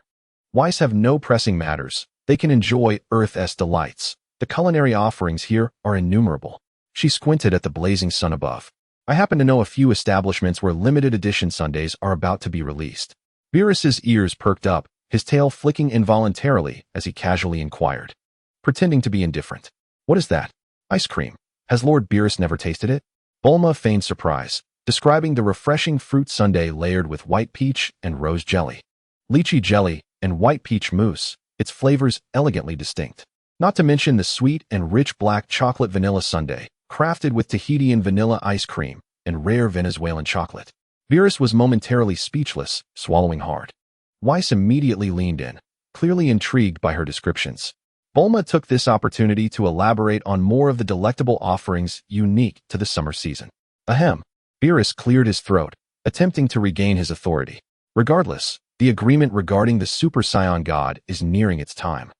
Weiss have no pressing matters, they can enjoy Earth's delights. The culinary offerings here are innumerable. She squinted at the blazing sun above. I happen to know a few establishments where limited edition sundaes are about to be released. Beerus's ears perked up, his tail flicking involuntarily as he casually inquired, pretending to be indifferent. What is that? Ice cream. Has Lord Beerus never tasted it? Bulma feigned surprise, describing the refreshing fruit sundae layered with white peach and rose jelly. Lychee jelly and white peach mousse, its flavors elegantly distinct. Not to mention the sweet and rich black chocolate vanilla sundae, crafted with Tahitian vanilla ice cream and rare Venezuelan chocolate. Beerus was momentarily speechless, swallowing hard. Weiss immediately leaned in, clearly intrigued by her descriptions. Bulma took this opportunity to elaborate on more of the delectable offerings unique to the summer season. Ahem. Beerus cleared his throat, attempting to regain his authority. Regardless, the agreement regarding the Super Saiyan God is nearing its time.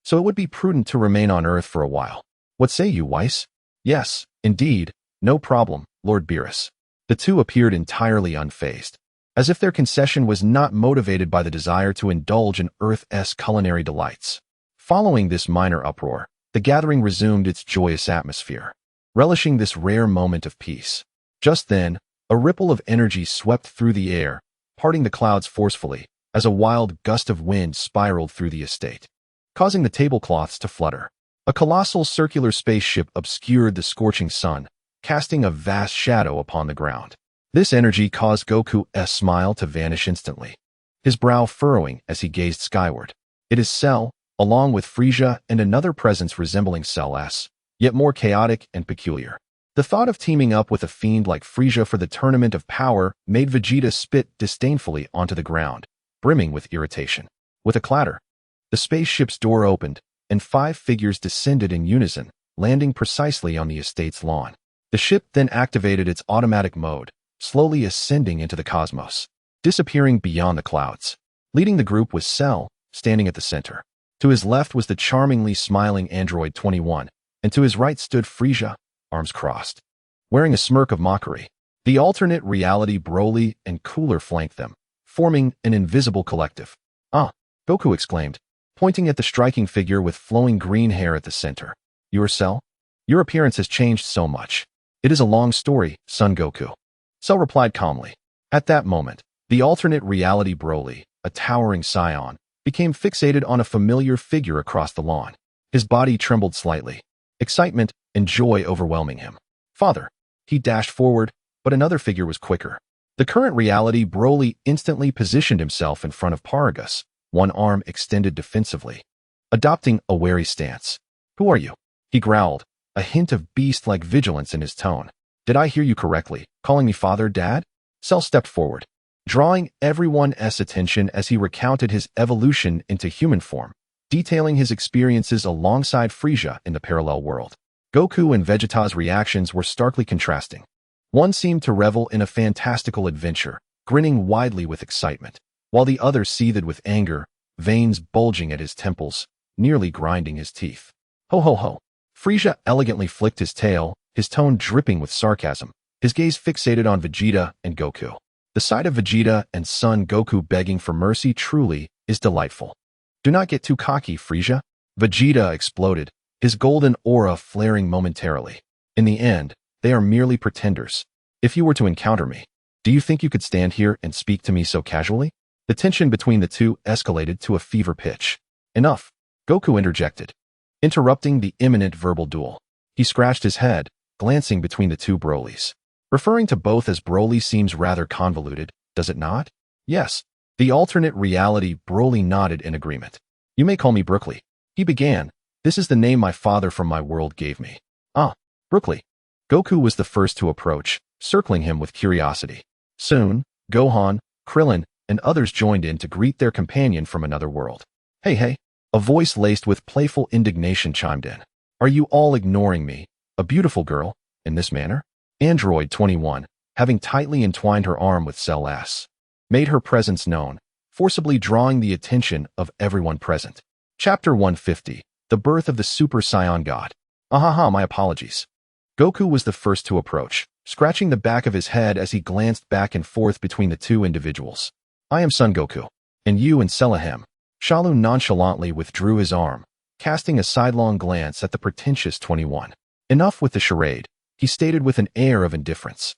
So it would be prudent to remain on Earth for a while. What say you, Weiss? Yes, indeed, no problem, Lord Beerus. The two appeared entirely unfazed, as if their concession was not motivated by the desire to indulge in Earth's culinary delights. Following this minor uproar, the gathering resumed its joyous atmosphere, relishing this rare moment of peace. Just then, a ripple of energy swept through the air, parting the clouds forcefully, as a wild gust of wind spiraled through the estate, causing the tablecloths to flutter. A colossal circular spaceship obscured the scorching sun, casting a vast shadow upon the ground. This energy caused Goku's smile to vanish instantly, his brow furrowing as he gazed skyward. It is Cell, along with Frieza and another presence resembling Cell's, yet more chaotic and peculiar. The thought of teaming up with a fiend like Frieza for the Tournament of Power made Vegeta spit disdainfully onto the ground, brimming with irritation. With a clatter, the spaceship's door opened, and 5 figures descended in unison, landing precisely on the estate's lawn. The ship then activated its automatic mode, slowly ascending into the cosmos, disappearing beyond the clouds. Leading the group was Cell, standing at the center. To his left was the charmingly smiling Android 21, and to his right stood Frieza, arms crossed, wearing a smirk of mockery. The alternate reality Broly and Cooler flanked them, forming an invisible collective. Ah, Goku exclaimed, pointing at the striking figure with flowing green hair at the center. You are Cell? Your appearance has changed so much. It is a long story, Son Goku. Cell replied calmly. At that moment, the alternate reality Broly, a towering scion, became fixated on a familiar figure across the lawn. His body trembled slightly, excitement and joy overwhelming him. Father. He dashed forward, but another figure was quicker. The current reality Broly instantly positioned himself in front of Paragus, one arm extended defensively, adopting a wary stance. Who are you? He growled, a hint of beast-like vigilance in his tone. Did I hear you correctly, calling me father, dad? Cell stepped forward, drawing everyone's attention as he recounted his evolution into human form, detailing his experiences alongside Frieza in the parallel world. Goku and Vegeta's reactions were starkly contrasting. One seemed to revel in a fantastical adventure, grinning widely with excitement, while the other seethed with anger, veins bulging at his temples, nearly grinding his teeth. Ho ho ho. Frieza elegantly flicked his tail, his tone dripping with sarcasm, his gaze fixated on Vegeta and Goku. The sight of Vegeta and son Goku begging for mercy truly is delightful. Do not get too cocky, Frieza. Vegeta exploded, his golden aura flaring momentarily. In the end, they are merely pretenders. If you were to encounter me, do you think you could stand here and speak to me so casually? The tension between the two escalated to a fever pitch. Enough, Goku interjected, interrupting the imminent verbal duel. He scratched his head, glancing between the two Brolys. Referring to both as Broly seems rather convoluted, does it not? Yes. The alternate reality Broly nodded in agreement. You may call me Brookly. He began. This is the name my father from my world gave me. Ah, Brookly. Goku was the first to approach, circling him with curiosity. Soon, Gohan, Krillin, and others joined in to greet their companion from another world. Hey, hey, a voice laced with playful indignation chimed in. Are you all ignoring me, a beautiful girl, in this manner? Android 21, having tightly entwined her arm with Cell S, made her presence known, forcibly drawing the attention of everyone present. Chapter 150, The Birth of the Super Saiyan God. Ahaha, my apologies. Goku was the first to approach, scratching the back of his head as he glanced back and forth between the two individuals. I am Son Goku, and you and Selahem. Shalu nonchalantly withdrew his arm, casting a sidelong glance at the pretentious 21. Enough with the charade, he stated with an air of indifference.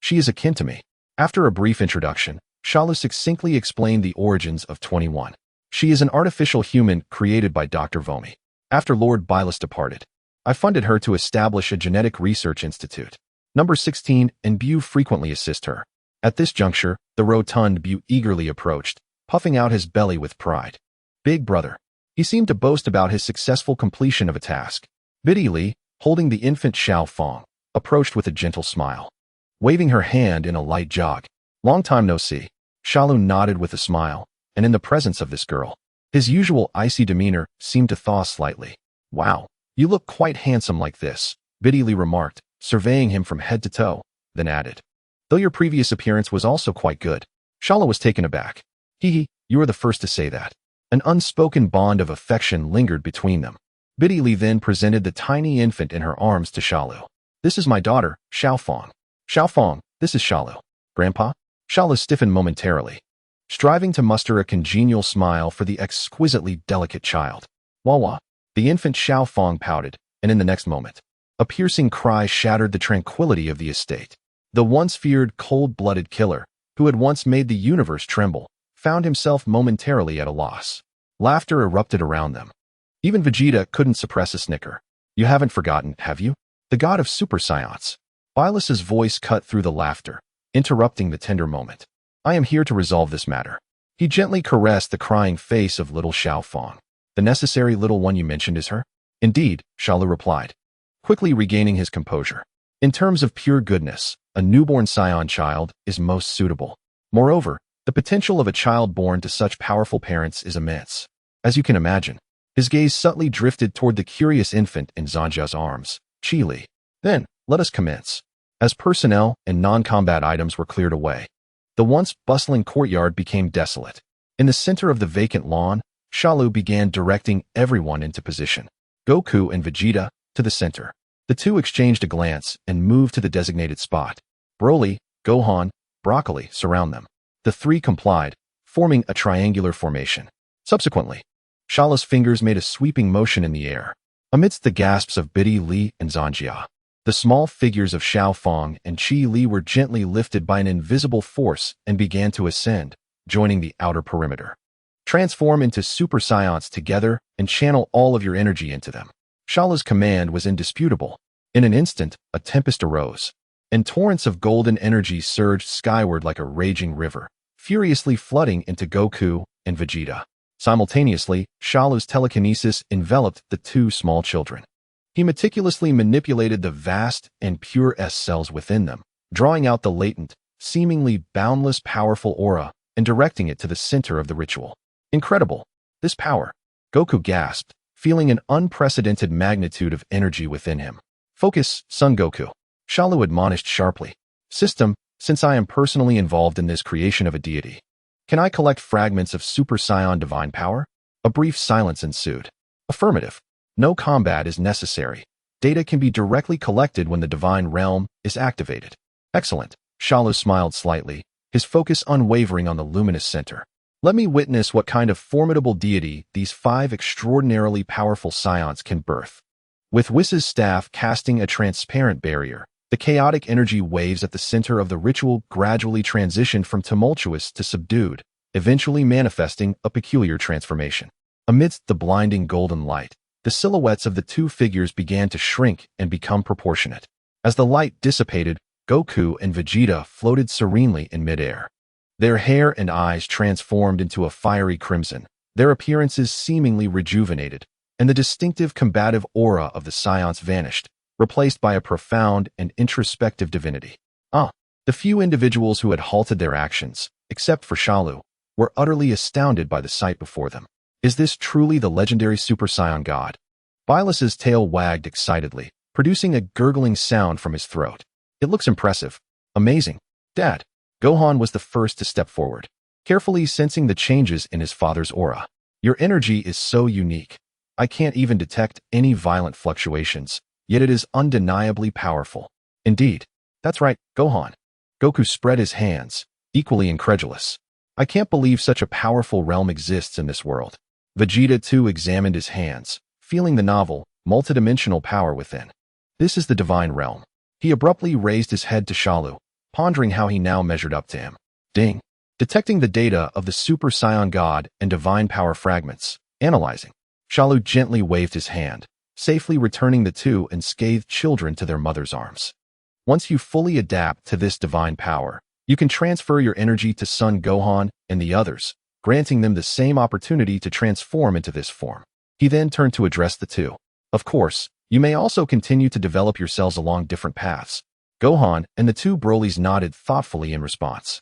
She is akin to me. After a brief introduction, Shalu succinctly explained the origins of 21. She is an artificial human created by Dr. Vomi. After Lord Bylus departed, I funded her to establish a genetic research institute. Number 16 and Bu frequently assist her. At this juncture, the rotund Bu eagerly approached, puffing out his belly with pride. Big brother. He seemed to boast about his successful completion of a task. Biddy Li, holding the infant Xiao Fong, approached with a gentle smile, waving her hand in a light jog. Long time no see. Shalu nodded with a smile, and in the presence of this girl, his usual icy demeanor seemed to thaw slightly. Wow, you look quite handsome like this, Biddy Li remarked, surveying him from head to toe, then added. Though your previous appearance was also quite good. Shalu was taken aback. Hee, you are the first to say that. An unspoken bond of affection lingered between them. Biddy Li then presented the tiny infant in her arms to Shalu. This is my daughter, Xiaofong. Xiaofong, this is Shalu. Grandpa? Shalu stiffened momentarily, striving to muster a congenial smile for the exquisitely delicate child. Wawa. The infant Xiaofong pouted, and in the next moment, a piercing cry shattered the tranquility of the estate. The once feared cold-blooded killer, who had once made the universe tremble, found himself momentarily at a loss. Laughter erupted around them. Even Vegeta couldn't suppress a snicker. You haven't forgotten, have you? The god of Super Saiyans. Bylus's voice cut through the laughter, interrupting the tender moment. I am here to resolve this matter. He gently caressed the crying face of little Xiaofong. The necessary little one you mentioned is her? Indeed, Shalu replied, quickly regaining his composure. In terms of pure goodness, a newborn Saiyan child is most suitable. Moreover, the potential of a child born to such powerful parents is immense. As you can imagine, his gaze subtly drifted toward the curious infant in Zanjia's arms, Chi-Li. Then, let us commence. As personnel and non-combat items were cleared away, the once bustling courtyard became desolate. In the center of the vacant lawn, Shalu began directing everyone into position. Goku and Vegeta, to the center. The two exchanged a glance and moved to the designated spot. Broly, Gohan, Broccoli surround them. The three complied, forming a triangular formation. Subsequently, Shalu's fingers made a sweeping motion in the air. Amidst the gasps of Biddy Li and Zanjia, the small figures of Xiaofong and Chi-Li were gently lifted by an invisible force and began to ascend, joining the outer perimeter. Transform into Super Saiyans together and channel all of your energy into them. Shalu's command was indisputable. In an instant, a tempest arose, and torrents of golden energy surged skyward like a raging river, furiously flooding into Goku and Vegeta. Simultaneously, Shalu's telekinesis enveloped the two small children. He meticulously manipulated the vast and pure S-cells within them, drawing out the latent, seemingly boundless powerful aura and directing it to the center of the ritual. Incredible! This power! Goku gasped, feeling an unprecedented magnitude of energy within him. Focus, Son Goku. Shalu admonished sharply. System, since I am personally involved in this creation of a deity, can I collect fragments of Super Saiyan divine power? A brief silence ensued. Affirmative. No combat is necessary. Data can be directly collected when the divine realm is activated. Excellent. Shalu smiled slightly, his focus unwavering on the luminous center. Let me witness what kind of formidable deity these 5 extraordinarily powerful Saiyans can birth. With Whis' staff casting a transparent barrier, the chaotic energy waves at the center of the ritual gradually transitioned from tumultuous to subdued, eventually manifesting a peculiar transformation. Amidst the blinding golden light, the silhouettes of the two figures began to shrink and become proportionate. As the light dissipated, Goku and Vegeta floated serenely in midair. Their hair and eyes transformed into a fiery crimson, their appearances seemingly rejuvenated, and the distinctive combative aura of the Saiyans vanished, replaced by a profound and introspective divinity. The few individuals who had halted their actions, except for Shalu, were utterly astounded by the sight before them. Is this truly the legendary Super Saiyan God? Bylus's tail wagged excitedly, producing a gurgling sound from his throat. It looks impressive. Amazing. Dad. Gohan was the first to step forward, carefully sensing the changes in his father's aura. Your energy is so unique. I can't even detect any violent fluctuations, yet it is undeniably powerful. Indeed. That's right, Gohan. Goku spread his hands, equally incredulous. I can't believe such a powerful realm exists in this world. Vegeta too examined his hands, feeling the novel, multidimensional power within. This is the divine realm. He abruptly raised his head to Shalu, pondering how he now measured up to him. Ding. Detecting the data of the Super Saiyan God and divine power fragments. Analyzing. Shalu gently waved his hand, safely returning the two unscathed children to their mother's arms. Once you fully adapt to this divine power, you can transfer your energy to Son Gohan and the others, granting them the same opportunity to transform into this form. He then turned to address the two. Of course, you may also continue to develop yourselves along different paths. Gohan and the two Brolys nodded thoughtfully in response.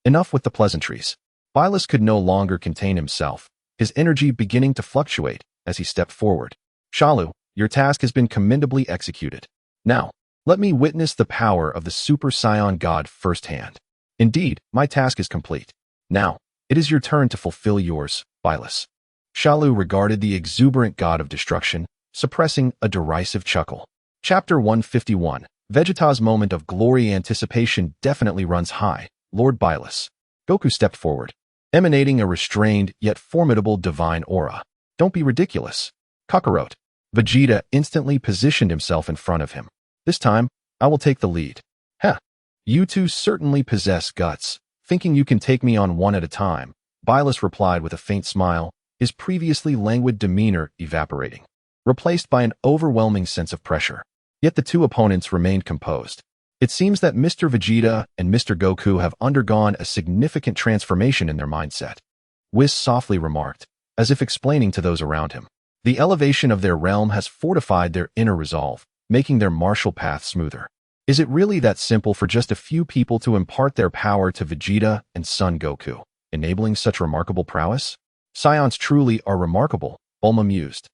Enough with the pleasantries. Bylus could no longer contain himself, his energy beginning to fluctuate as he stepped forward. Shalu, your task has been commendably executed. Now, let me witness the power of the Super Saiyan God firsthand. Indeed, my task is complete. Now, it is your turn to fulfill yours, Bylus. Shalu regarded the exuberant god of destruction, suppressing a derisive chuckle. Chapter 151. Vegeta's moment of glory anticipation definitely runs high, Lord Bylus. Goku stepped forward, emanating a restrained yet formidable divine aura. Don't be ridiculous. Kakarot. Vegeta instantly positioned himself in front of him. This time, I will take the lead. Heh. You two certainly possess guts. Thinking you can take me on one at a time, Bylus replied with a faint smile, his previously languid demeanor evaporating, replaced by an overwhelming sense of pressure. Yet the two opponents remained composed. It seems that Mr. Vegeta and Mr. Goku have undergone a significant transformation in their mindset. Whis softly remarked, as if explaining to those around him. The elevation of their realm has fortified their inner resolve, making their martial path smoother. Is it really that simple for just a few people to impart their power to Vegeta and Son Goku, enabling such remarkable prowess? Saiyans truly are remarkable, Bulma mused,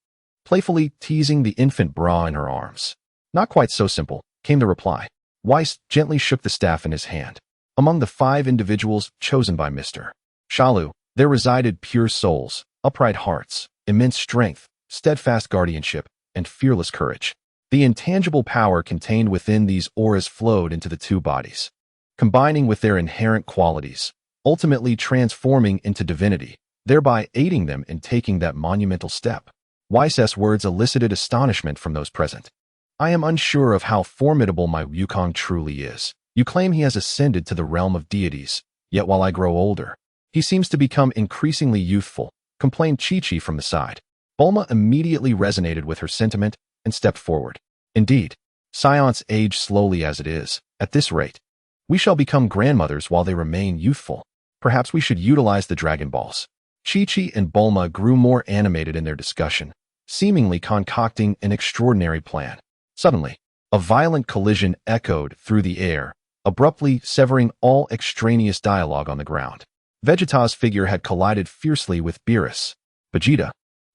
playfully teasing the infant bra in her arms. Not quite so simple, came the reply. Whis gently shook the staff in his hand. Among the 5 individuals chosen by Mr. Shalu, there resided pure souls, upright hearts, immense strength, steadfast guardianship, and fearless courage. The intangible power contained within these auras flowed into the two bodies, combining with their inherent qualities, ultimately transforming into divinity, thereby aiding them in taking that monumental step. Wis's words elicited astonishment from those present. I am unsure of how formidable my Wukong truly is. You claim he has ascended to the realm of deities, yet while I grow older, he seems to become increasingly youthful, complained Chi-Chi from the side. Bulma immediately resonated with her sentiment and stepped forward. Indeed, Saiyans age slowly as it is. At this rate, we shall become grandmothers while they remain youthful. Perhaps we should utilize the Dragon Balls. Chi-Chi and Bulma grew more animated in their discussion, seemingly concocting an extraordinary plan. Suddenly, a violent collision echoed through the air, abruptly severing all extraneous dialogue on the ground. Vegeta's figure had collided fiercely with Beerus. Vegeta,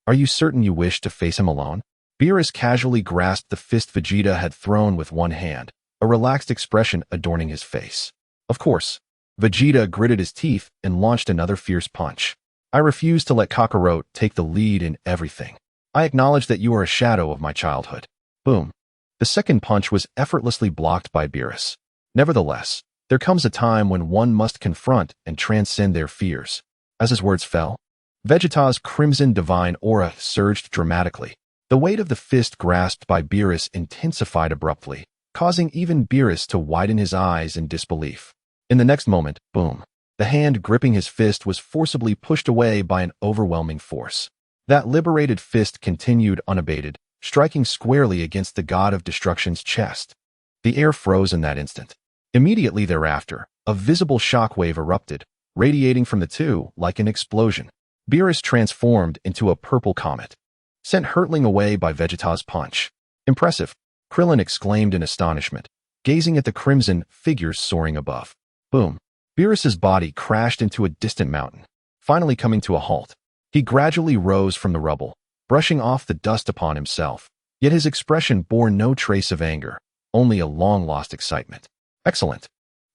are you certain you wish to face him alone? Beerus casually grasped the fist Vegeta had thrown with one hand, a relaxed expression adorning his face. Of course. Vegeta gritted his teeth and launched another fierce punch. I refuse to let Kakarot take the lead in everything. I acknowledge that you are a shadow of my childhood. Boom. The second punch was effortlessly blocked by Beerus. Nevertheless, there comes a time when one must confront and transcend their fears. As his words fell, Vegeta's crimson divine aura surged dramatically. The weight of the fist grasped by Beerus intensified abruptly, causing even Beerus to widen his eyes in disbelief. In the next moment, boom, the hand gripping his fist was forcibly pushed away by an overwhelming force. That liberated fist continued unabated, striking squarely against the god of destruction's chest. The air froze in that instant. Immediately thereafter, a visible shockwave erupted, radiating from the two like an explosion. Beerus transformed into a purple comet, sent hurtling away by Vegeta's punch. Impressive, Krillin exclaimed in astonishment, gazing at the crimson figures soaring above. Boom. Beerus's body crashed into a distant mountain, finally coming to a halt. He gradually rose from the rubble, brushing off the dust upon himself, yet his expression bore no trace of anger, only a long-lost excitement. Excellent.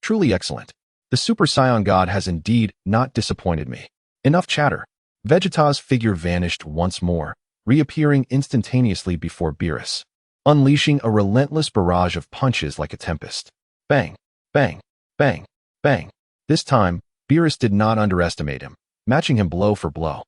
Truly excellent. The Super Saiyan God has indeed not disappointed me. Enough chatter. Vegeta's figure vanished once more, reappearing instantaneously before Beerus, unleashing a relentless barrage of punches like a tempest. Bang, bang, bang, bang. This time, Beerus did not underestimate him, matching him blow for blow.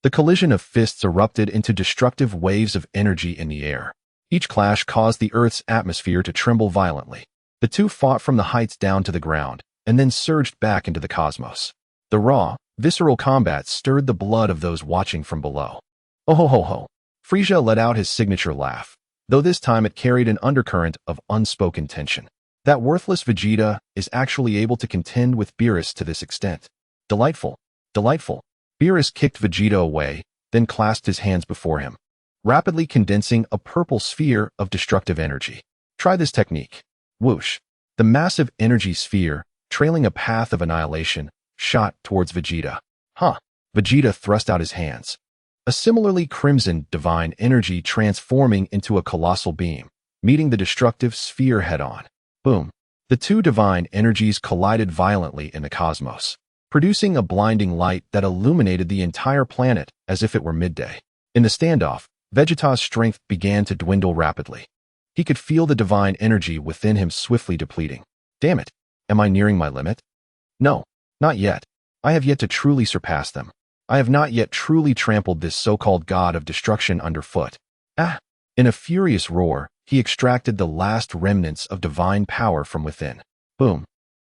The collision of fists erupted into destructive waves of energy in the air. Each clash caused the Earth's atmosphere to tremble violently. The two fought from the heights down to the ground, and then surged back into the cosmos. The raw, visceral combat stirred the blood of those watching from below. Oh ho ho ho. Frieza let out his signature laugh, though this time it carried an undercurrent of unspoken tension. That worthless Vegeta is actually able to contend with Beerus to this extent. Delightful. Delightful. Beerus kicked Vegeta away, then clasped his hands before him, rapidly condensing a purple sphere of destructive energy. Try this technique. Whoosh. The massive energy sphere, trailing a path of annihilation, shot towards Vegeta. Huh. Vegeta thrust out his hands. A similarly crimson divine energy transforming into a colossal beam, meeting the destructive sphere head-on. Boom. The two divine energies collided violently in the cosmos, producing a blinding light that illuminated the entire planet as if it were midday. In the standoff, Vegeta's strength began to dwindle rapidly. He could feel the divine energy within him swiftly depleting. Damn it. Am I nearing my limit? No, not yet. I have yet to truly surpass them. I have not yet truly trampled this so-called god of destruction underfoot. Ah! In a furious roar, he extracted the last remnants of divine power from within. Boom.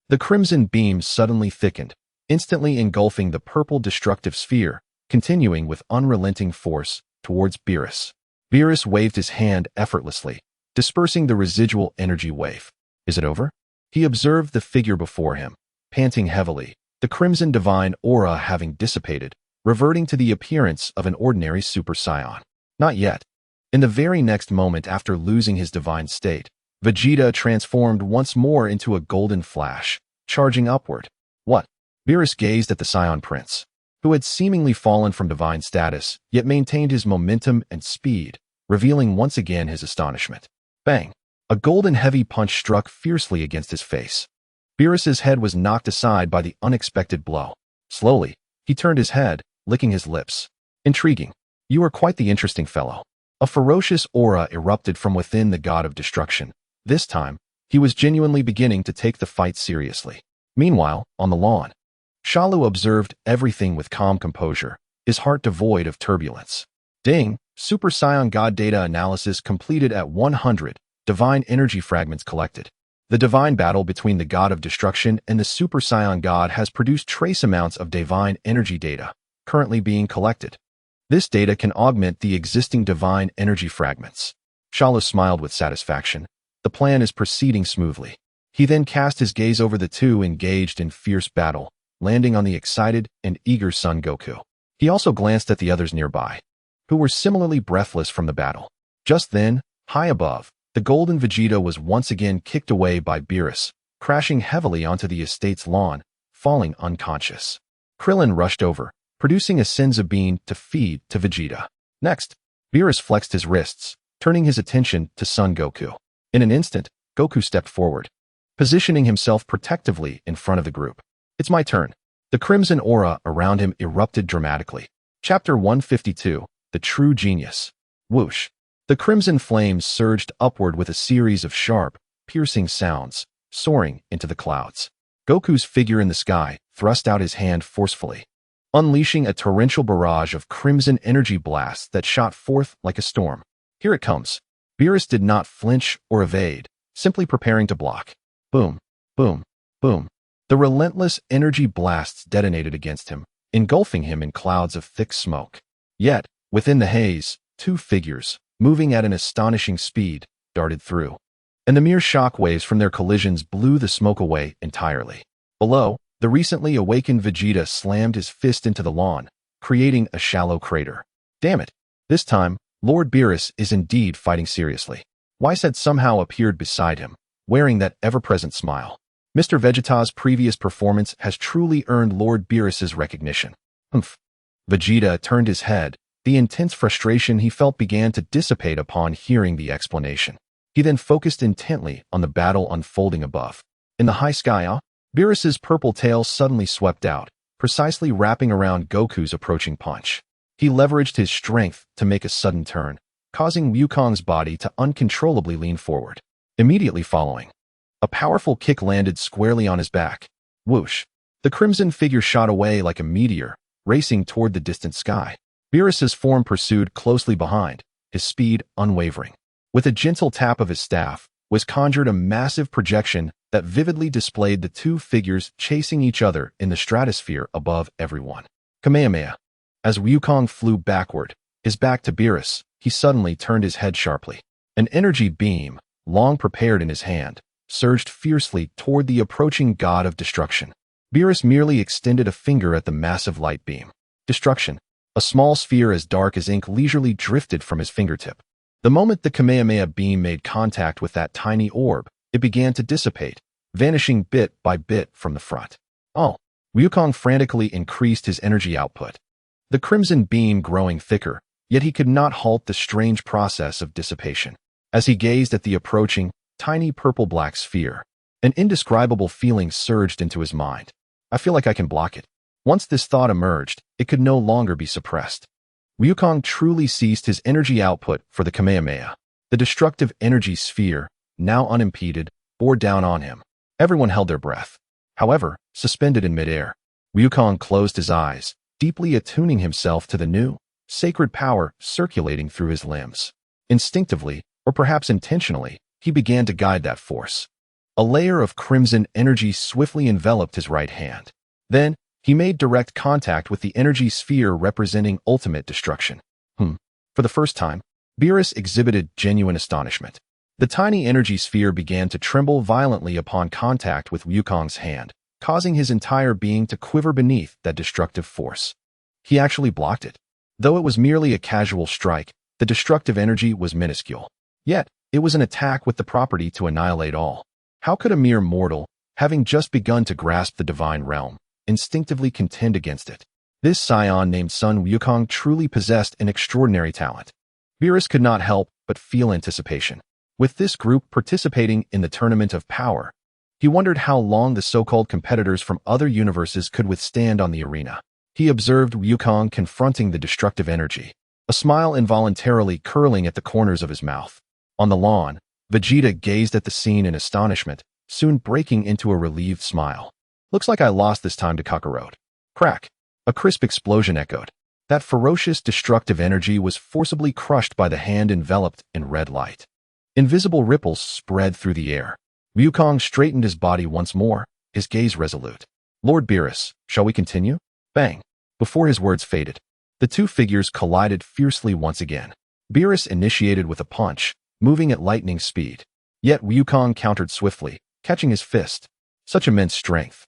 The crimson beam suddenly thickened, instantly engulfing the purple destructive sphere, continuing with unrelenting force towards Beerus. Beerus waved his hand effortlessly, dispersing the residual energy wave. Is it over? He observed the figure before him, panting heavily, the crimson divine aura having dissipated, reverting to the appearance of an ordinary Super Saiyan. Not yet. In the very next moment after losing his divine state, Vegeta transformed once more into a golden flash, charging upward. What? Beerus gazed at the Saiyan Prince, who had seemingly fallen from divine status, yet maintained his momentum and speed, revealing once again his astonishment. Bang! A golden heavy punch struck fiercely against his face. Beerus's head was knocked aside by the unexpected blow. Slowly, he turned his head, licking his lips. Intriguing. You are quite the interesting fellow. A ferocious aura erupted from within the god of destruction. This time, he was genuinely beginning to take the fight seriously. Meanwhile, on the lawn, Shalu observed everything with calm composure, his heart devoid of turbulence. Ding! Super Saiyan God data analysis completed at 100, divine energy fragments collected. The divine battle between the god of destruction and the Super Saiyan God has produced trace amounts of divine energy data, currently being collected. This data can augment the existing divine energy fragments. Shalus smiled with satisfaction. The plan is proceeding smoothly. He then cast his gaze over the two engaged in fierce battle, landing on the excited and eager Son Goku. He also glanced at the others nearby, who were similarly breathless from the battle. Just then, high above, the golden Vegeta was once again kicked away by Beerus, crashing heavily onto the estate's lawn, falling unconscious. Krillin rushed over, producing a Senzu bean to feed to Vegeta. Next, Beerus flexed his wrists, turning his attention to Son Goku. In an instant, Goku stepped forward, positioning himself protectively in front of the group. It's my turn. The crimson aura around him erupted dramatically. Chapter 152, The True Genius. Whoosh. The crimson flames surged upward with a series of sharp, piercing sounds, soaring into the clouds. Goku's figure in the sky thrust out his hand forcefully, unleashing a torrential barrage of crimson energy blasts that shot forth like a storm. Here it comes. Beerus did not flinch or evade, simply preparing to block. Boom, boom, boom. The relentless energy blasts detonated against him, engulfing him in clouds of thick smoke. Yet, within the haze, two figures, moving at an astonishing speed, darted through. And the mere shock waves from their collisions blew the smoke away entirely. Below, the recently awakened Vegeta slammed his fist into the lawn, creating a shallow crater. Damn it! This time, Lord Beerus is indeed fighting seriously. White had somehow appeared beside him, wearing that ever-present smile. Mr. Vegeta's previous performance has truly earned Lord Beerus's recognition. Humph. Vegeta turned his head. The intense frustration he felt began to dissipate upon hearing the explanation. He then focused intently on the battle unfolding above. In the high sky, Beerus's purple tail suddenly swept out, precisely wrapping around Goku's approaching punch. He leveraged his strength to make a sudden turn, causing Wukong's body to uncontrollably lean forward. Immediately following, a powerful kick landed squarely on his back. Whoosh! The crimson figure shot away like a meteor, racing toward the distant sky. Beerus's form pursued closely behind, his speed unwavering. With a gentle tap of his staff, was conjured a massive projection that vividly displayed the two figures chasing each other in the stratosphere above everyone. Kamehameha. As Wukong flew backward, his back to Beerus, he suddenly turned his head sharply. An energy beam, long prepared in his hand, surged fiercely toward the approaching god of destruction. Beerus merely extended a finger at the massive light beam. Destruction. A small sphere as dark as ink leisurely drifted from his fingertip. The moment the Kamehameha beam made contact with that tiny orb, it began to dissipate, vanishing bit by bit from the front. Oh! Wukong frantically increased his energy output. The crimson beam growing thicker, yet he could not halt the strange process of dissipation. As he gazed at the approaching, tiny purple-black sphere, an indescribable feeling surged into his mind. I feel like I can block it. Once this thought emerged, it could no longer be suppressed. Wukong truly ceased his energy output for the Kamehameha. The destructive energy sphere, now unimpeded, bore down on him. Everyone held their breath. However, suspended in midair, Wukong closed his eyes, deeply attuning himself to the new, sacred power circulating through his limbs. Instinctively, or perhaps intentionally, he began to guide that force. A layer of crimson energy swiftly enveloped his right hand. Then, he made direct contact with the energy sphere representing ultimate destruction. For the first time, Beerus exhibited genuine astonishment. The tiny energy sphere began to tremble violently upon contact with Wukong's hand, causing his entire being to quiver beneath that destructive force. He actually blocked it. Though it was merely a casual strike, the destructive energy was minuscule. Yet, it was an attack with the property to annihilate all. How could a mere mortal, having just begun to grasp the divine realm, instinctively contend against it? This Saiyan named Sun Wukong truly possessed an extraordinary talent. Beerus could not help but feel anticipation. With this group participating in the tournament of power, he wondered how long the so-called competitors from other universes could withstand on the arena. He observed Wukong confronting the destructive energy, a smile involuntarily curling at the corners of his mouth. On the lawn, Vegeta gazed at the scene in astonishment, soon breaking into a relieved smile. Looks like I lost this time to Kakarot. Crack! A crisp explosion echoed. That ferocious destructive energy was forcibly crushed by the hand enveloped in red light. Invisible ripples spread through the air. Wukong straightened his body once more, his gaze resolute. Lord Beerus, shall we continue? Bang! Before his words faded, the two figures collided fiercely once again. Beerus initiated with a punch, moving at lightning speed. Yet Wukong countered swiftly, catching his fist. Such immense strength.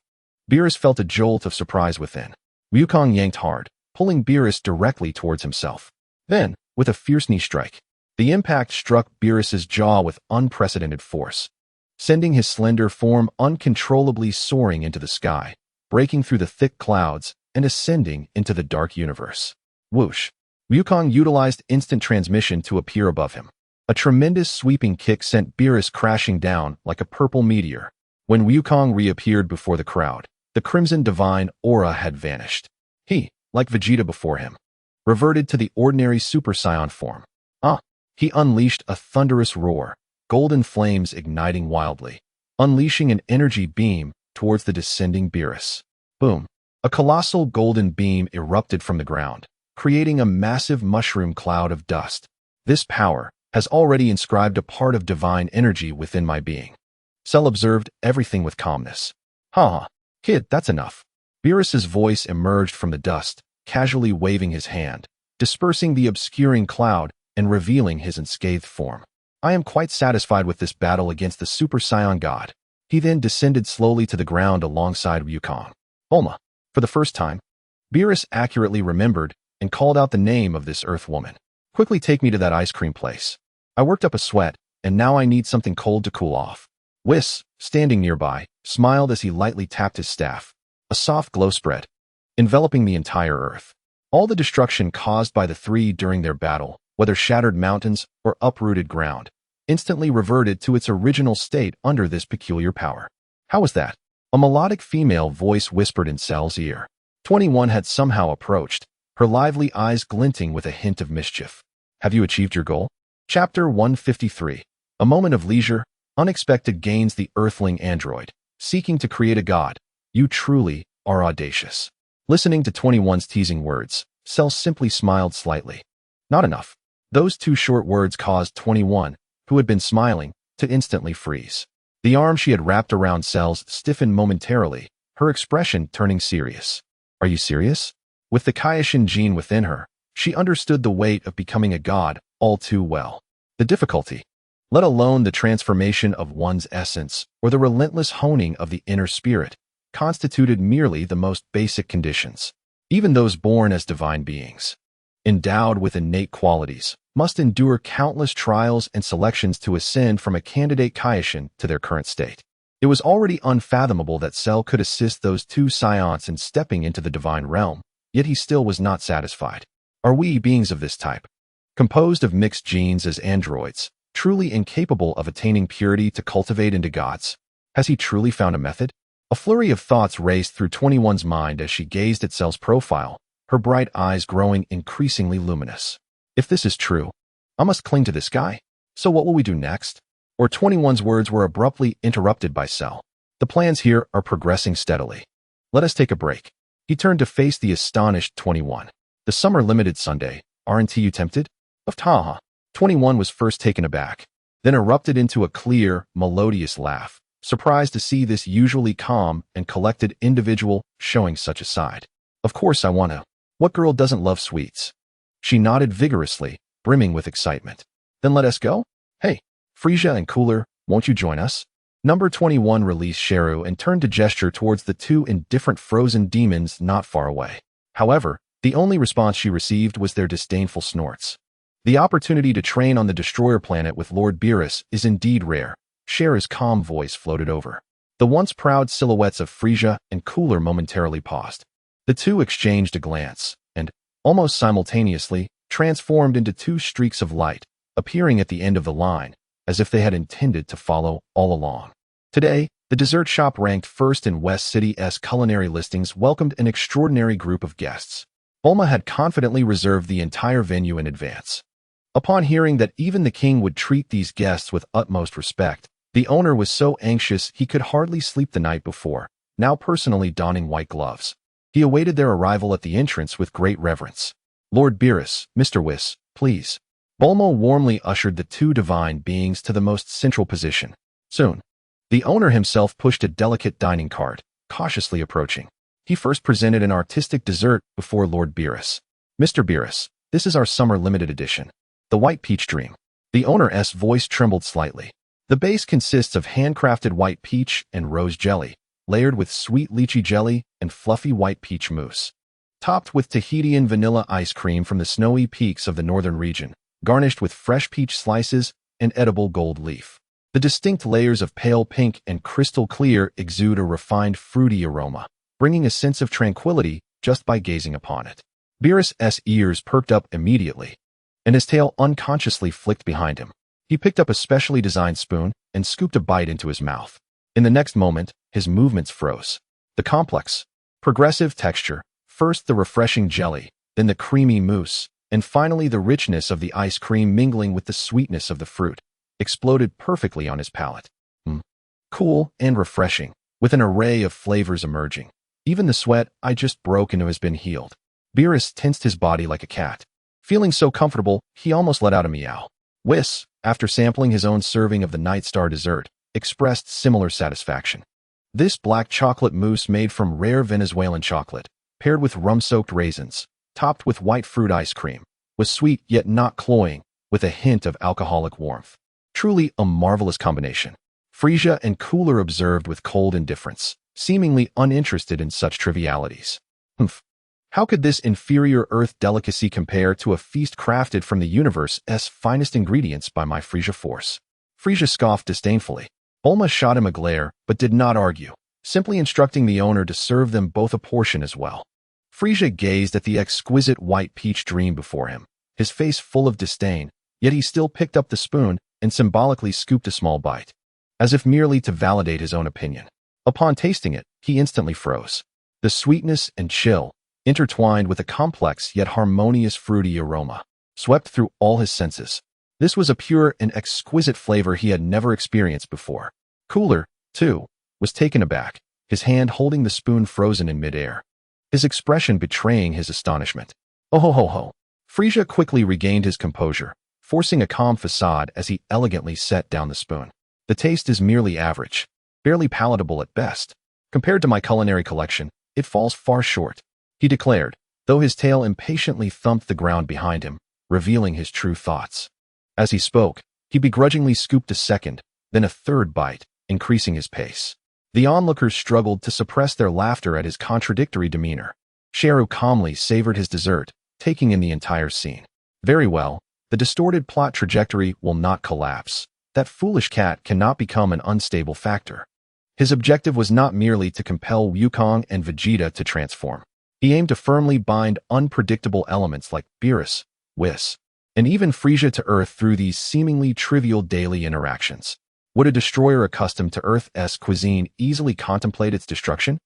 Beerus felt a jolt of surprise within. Wukong yanked hard, pulling Beerus directly towards himself. Then, with a fierce knee strike, the impact struck Beerus's jaw with unprecedented force, sending his slender form uncontrollably soaring into the sky, breaking through the thick clouds and ascending into the dark universe. Whoosh! Wukong utilized instant transmission to appear above him. A tremendous sweeping kick sent Beerus crashing down like a purple meteor. When Wukong reappeared before the crowd, the crimson divine aura had vanished. He, like Vegeta before him, reverted to the ordinary Super Saiyan form. He unleashed a thunderous roar, golden flames igniting wildly, unleashing an energy beam towards the descending Beerus. Boom! A colossal golden beam erupted from the ground, creating a massive mushroom cloud of dust. This power has already inscribed a part of divine energy within my being. Cell observed everything with calmness. Kid, that's enough. Beerus's voice emerged from the dust, casually waving his hand, dispersing the obscuring cloud and revealing his unscathed form. I am quite satisfied with this battle against the Super Saiyan God. He then descended slowly to the ground alongside Wukong. Bulma. For the first time, Beerus accurately remembered and called out the name of this Earth woman. Quickly take me to that ice cream place. I worked up a sweat, and now I need something cold to cool off. Whis, standing nearby, smiled as he lightly tapped his staff. A soft glow spread, enveloping the entire earth. All the destruction caused by the three during their battle, whether shattered mountains or uprooted ground, instantly reverted to its original state under this peculiar power. How was that? A melodic female voice whispered in Cell's ear. 21 had somehow approached, her lively eyes glinting with a hint of mischief. Have you achieved your goal? Chapter 153. A moment of leisure, unexpected gains. The Earthling android, seeking to create a god. You truly are audacious. Listening to 21's teasing words, Cell simply smiled slightly. Not enough. Those two short words caused 21, who had been smiling, to instantly freeze. The arm she had wrapped around Cell's stiffened momentarily, her expression turning serious. Are you serious? With the Kaioshin gene within her, she understood the weight of becoming a god all too well. The difficulty, let alone the transformation of one's essence or the relentless honing of the inner spirit, constituted merely the most basic conditions. Even those born as divine beings, endowed with innate qualities, must endure countless trials and selections to ascend from a candidate Kaioshin to their current state. It was already unfathomable that Cell could assist those two Scions in stepping into the divine realm, yet he still was not satisfied. Are we beings of this type, composed of mixed genes as androids, truly incapable of attaining purity to cultivate into gods? Has he truly found a method? A flurry of thoughts raced through 21's mind as she gazed at Cell's profile, her bright eyes growing increasingly luminous. If this is true, I must cling to this guy. So what will we do next? Or 21's words were abruptly interrupted by Cell. The plans here are progressing steadily. Let us take a break. He turned to face the astonished 21. The summer limited Sunday, aren't you tempted? Of Taha. 21 was first taken aback, then erupted into a clear, melodious laugh, surprised to see this usually calm and collected individual showing such a side. Of course I want to. What girl doesn't love sweets? She nodded vigorously, brimming with excitement. Then let us go? Hey, Frieza and Cooler, won't you join us? Number 21 released Shalu and turned to gesture towards the two indifferent frozen demons not far away. However, the only response she received was their disdainful snorts. The opportunity to train on the destroyer planet with Lord Beerus is indeed rare. Shalu's calm voice floated over. The once proud silhouettes of Frieza and Cooler momentarily paused. The two exchanged a glance, and, almost simultaneously, transformed into two streaks of light, appearing at the end of the line, as if they had intended to follow all along. Today, the dessert shop ranked first in West City's culinary listings welcomed an extraordinary group of guests. Bulma had confidently reserved the entire venue in advance. Upon hearing that even the king would treat these guests with utmost respect, the owner was so anxious he could hardly sleep the night before, now personally donning white gloves. He awaited their arrival at the entrance with great reverence. Lord Beerus, Mr. Whis, please. Bulma warmly ushered the two divine beings to the most central position. Soon, the owner himself pushed a delicate dining cart, cautiously approaching. He first presented an artistic dessert before Lord Beerus. Mr. Beerus, this is our summer limited edition. The White Peach Dream. The owner's voice trembled slightly. The base consists of handcrafted white peach and rose jelly, layered with sweet lychee jelly and fluffy white peach mousse. Topped with Tahitian vanilla ice cream from the snowy peaks of the northern region, garnished with fresh peach slices and edible gold leaf. The distinct layers of pale pink and crystal clear exude a refined fruity aroma, bringing a sense of tranquility just by gazing upon it. Beerus's ears perked up immediately, and his tail unconsciously flicked behind him. He picked up a specially designed spoon and scooped a bite into his mouth. In the next moment, his movements froze. The complex, progressive texture, first the refreshing jelly, then the creamy mousse, and finally the richness of the ice cream mingling with the sweetness of the fruit, exploded perfectly on his palate. Cool and refreshing, with an array of flavors emerging. Even the sweat I just broke into has been healed. Beerus tensed his body like a cat. Feeling so comfortable, he almost let out a meow. Whis, after sampling his own serving of the Night Star dessert, expressed similar satisfaction. This black chocolate mousse made from rare Venezuelan chocolate, paired with rum-soaked raisins, topped with white fruit ice cream, was sweet yet not cloying, with a hint of alcoholic warmth. Truly a marvelous combination. Frieza and Cooler observed with cold indifference, seemingly uninterested in such trivialities. How could this inferior earth delicacy compare to a feast crafted from the universe's finest ingredients by my Frieza force? Frieza scoffed disdainfully. Bulma shot him a glare, but did not argue, simply instructing the owner to serve them both a portion as well. Frieza gazed at the exquisite white peach dream before him, his face full of disdain, yet he still picked up the spoon and symbolically scooped a small bite, as if merely to validate his own opinion. Upon tasting it, he instantly froze. The sweetness and chill, intertwined with a complex yet harmonious fruity aroma, swept through all his senses. This was a pure and exquisite flavor he had never experienced before. Cooler, too, was taken aback, his hand holding the spoon frozen in midair, his expression betraying his astonishment. Oh ho ho ho. Frieza quickly regained his composure, forcing a calm facade as he elegantly set down the spoon. The taste is merely average, barely palatable at best. Compared to my culinary collection, it falls far short, he declared, though his tail impatiently thumped the ground behind him, revealing his true thoughts. As he spoke, he begrudgingly scooped a second, then a third bite, increasing his pace. The onlookers struggled to suppress their laughter at his contradictory demeanor. Shalu calmly savored his dessert, taking in the entire scene. Very well, the distorted plot trajectory will not collapse. That foolish cat cannot become an unstable factor. His objective was not merely to compel Wukong and Vegeta to transform. He aimed to firmly bind unpredictable elements like Beerus, Whis, and even Frieza to Earth through these seemingly trivial daily interactions. Would a destroyer accustomed to Earth's cuisine easily contemplate its destruction?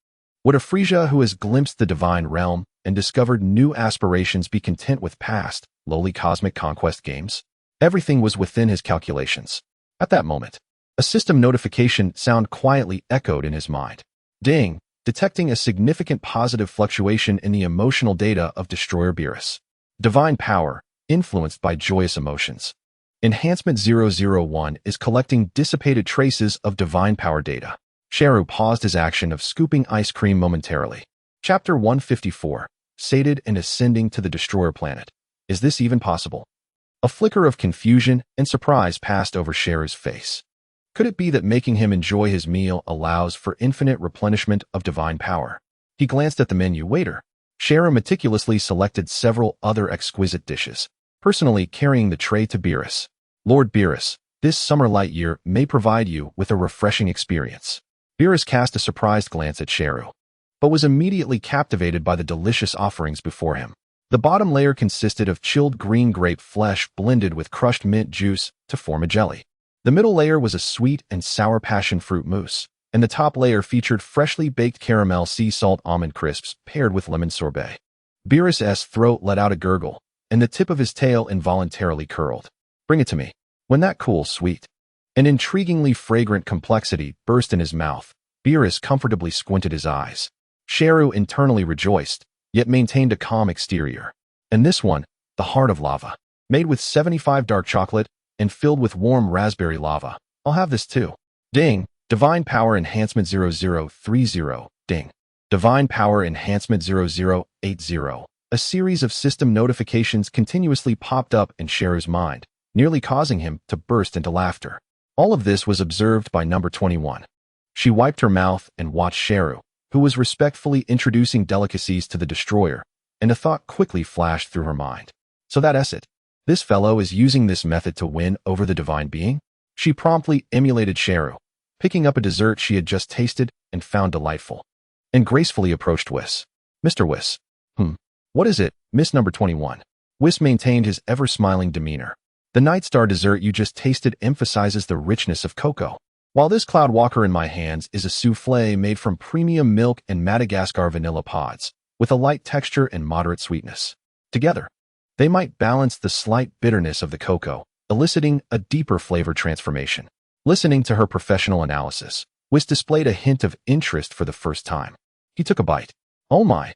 Would a Frieza who has glimpsed the divine realm and discovered new aspirations be content with past, lowly cosmic conquest games? Everything was within his calculations. At that moment, a system notification sound quietly echoed in his mind. Ding, detecting a significant positive fluctuation in the emotional data of Destroyer Beerus. Divine power, influenced by joyous emotions. Enhancement 001 is collecting dissipated traces of divine power data. Shalu paused his action of scooping ice cream momentarily. Chapter 154, sated and ascending to the Destroyer planet. Is this even possible? A flicker of confusion and surprise passed over Shalu's face. Could it be that making him enjoy his meal allows for infinite replenishment of divine power? He glanced at the menu waiter. Shalu meticulously selected several other exquisite dishes, personally carrying the tray to Beerus. Lord Beerus, this summer light year may provide you with a refreshing experience. Beerus cast a surprised glance at Shalu, but was immediately captivated by the delicious offerings before him. The bottom layer consisted of chilled green grape flesh blended with crushed mint juice to form a jelly. The middle layer was a sweet and sour passion fruit mousse, and the top layer featured freshly baked caramel sea salt almond crisps paired with lemon sorbet. Beerus's throat let out a gurgle, and the tip of his tail involuntarily curled. Bring it to me. When that cool, sweet, an intriguingly fragrant complexity burst in his mouth, Beerus comfortably squinted his eyes. Shalu internally rejoiced, yet maintained a calm exterior. And this one, the heart of lava, made with 75 dark chocolate and filled with warm raspberry lava. I'll have this too. Ding, Divine Power Enhancement 0030, ding. Divine Power Enhancement 0080. A series of system notifications continuously popped up in Shalu's mind, nearly causing him to burst into laughter. All of this was observed by number 21. She wiped her mouth and watched Shalu, who was respectfully introducing delicacies to the destroyer, and a thought quickly flashed through her mind. So that's it. This fellow is using this method to win over the divine being? She promptly emulated Shalu, picking up a dessert she had just tasted and found delightful, and gracefully approached Whis. Mr. Whis. What is it, Miss Number 21? Whis maintained his ever-smiling demeanor. The Night Star dessert you just tasted emphasizes the richness of cocoa, while this Cloud Walker in my hands is a soufflé made from premium milk and Madagascar vanilla pods, with a light texture and moderate sweetness. Together, they might balance the slight bitterness of the cocoa, eliciting a deeper flavor transformation. Listening to her professional analysis, Whis displayed a hint of interest for the first time. He took a bite. Oh my,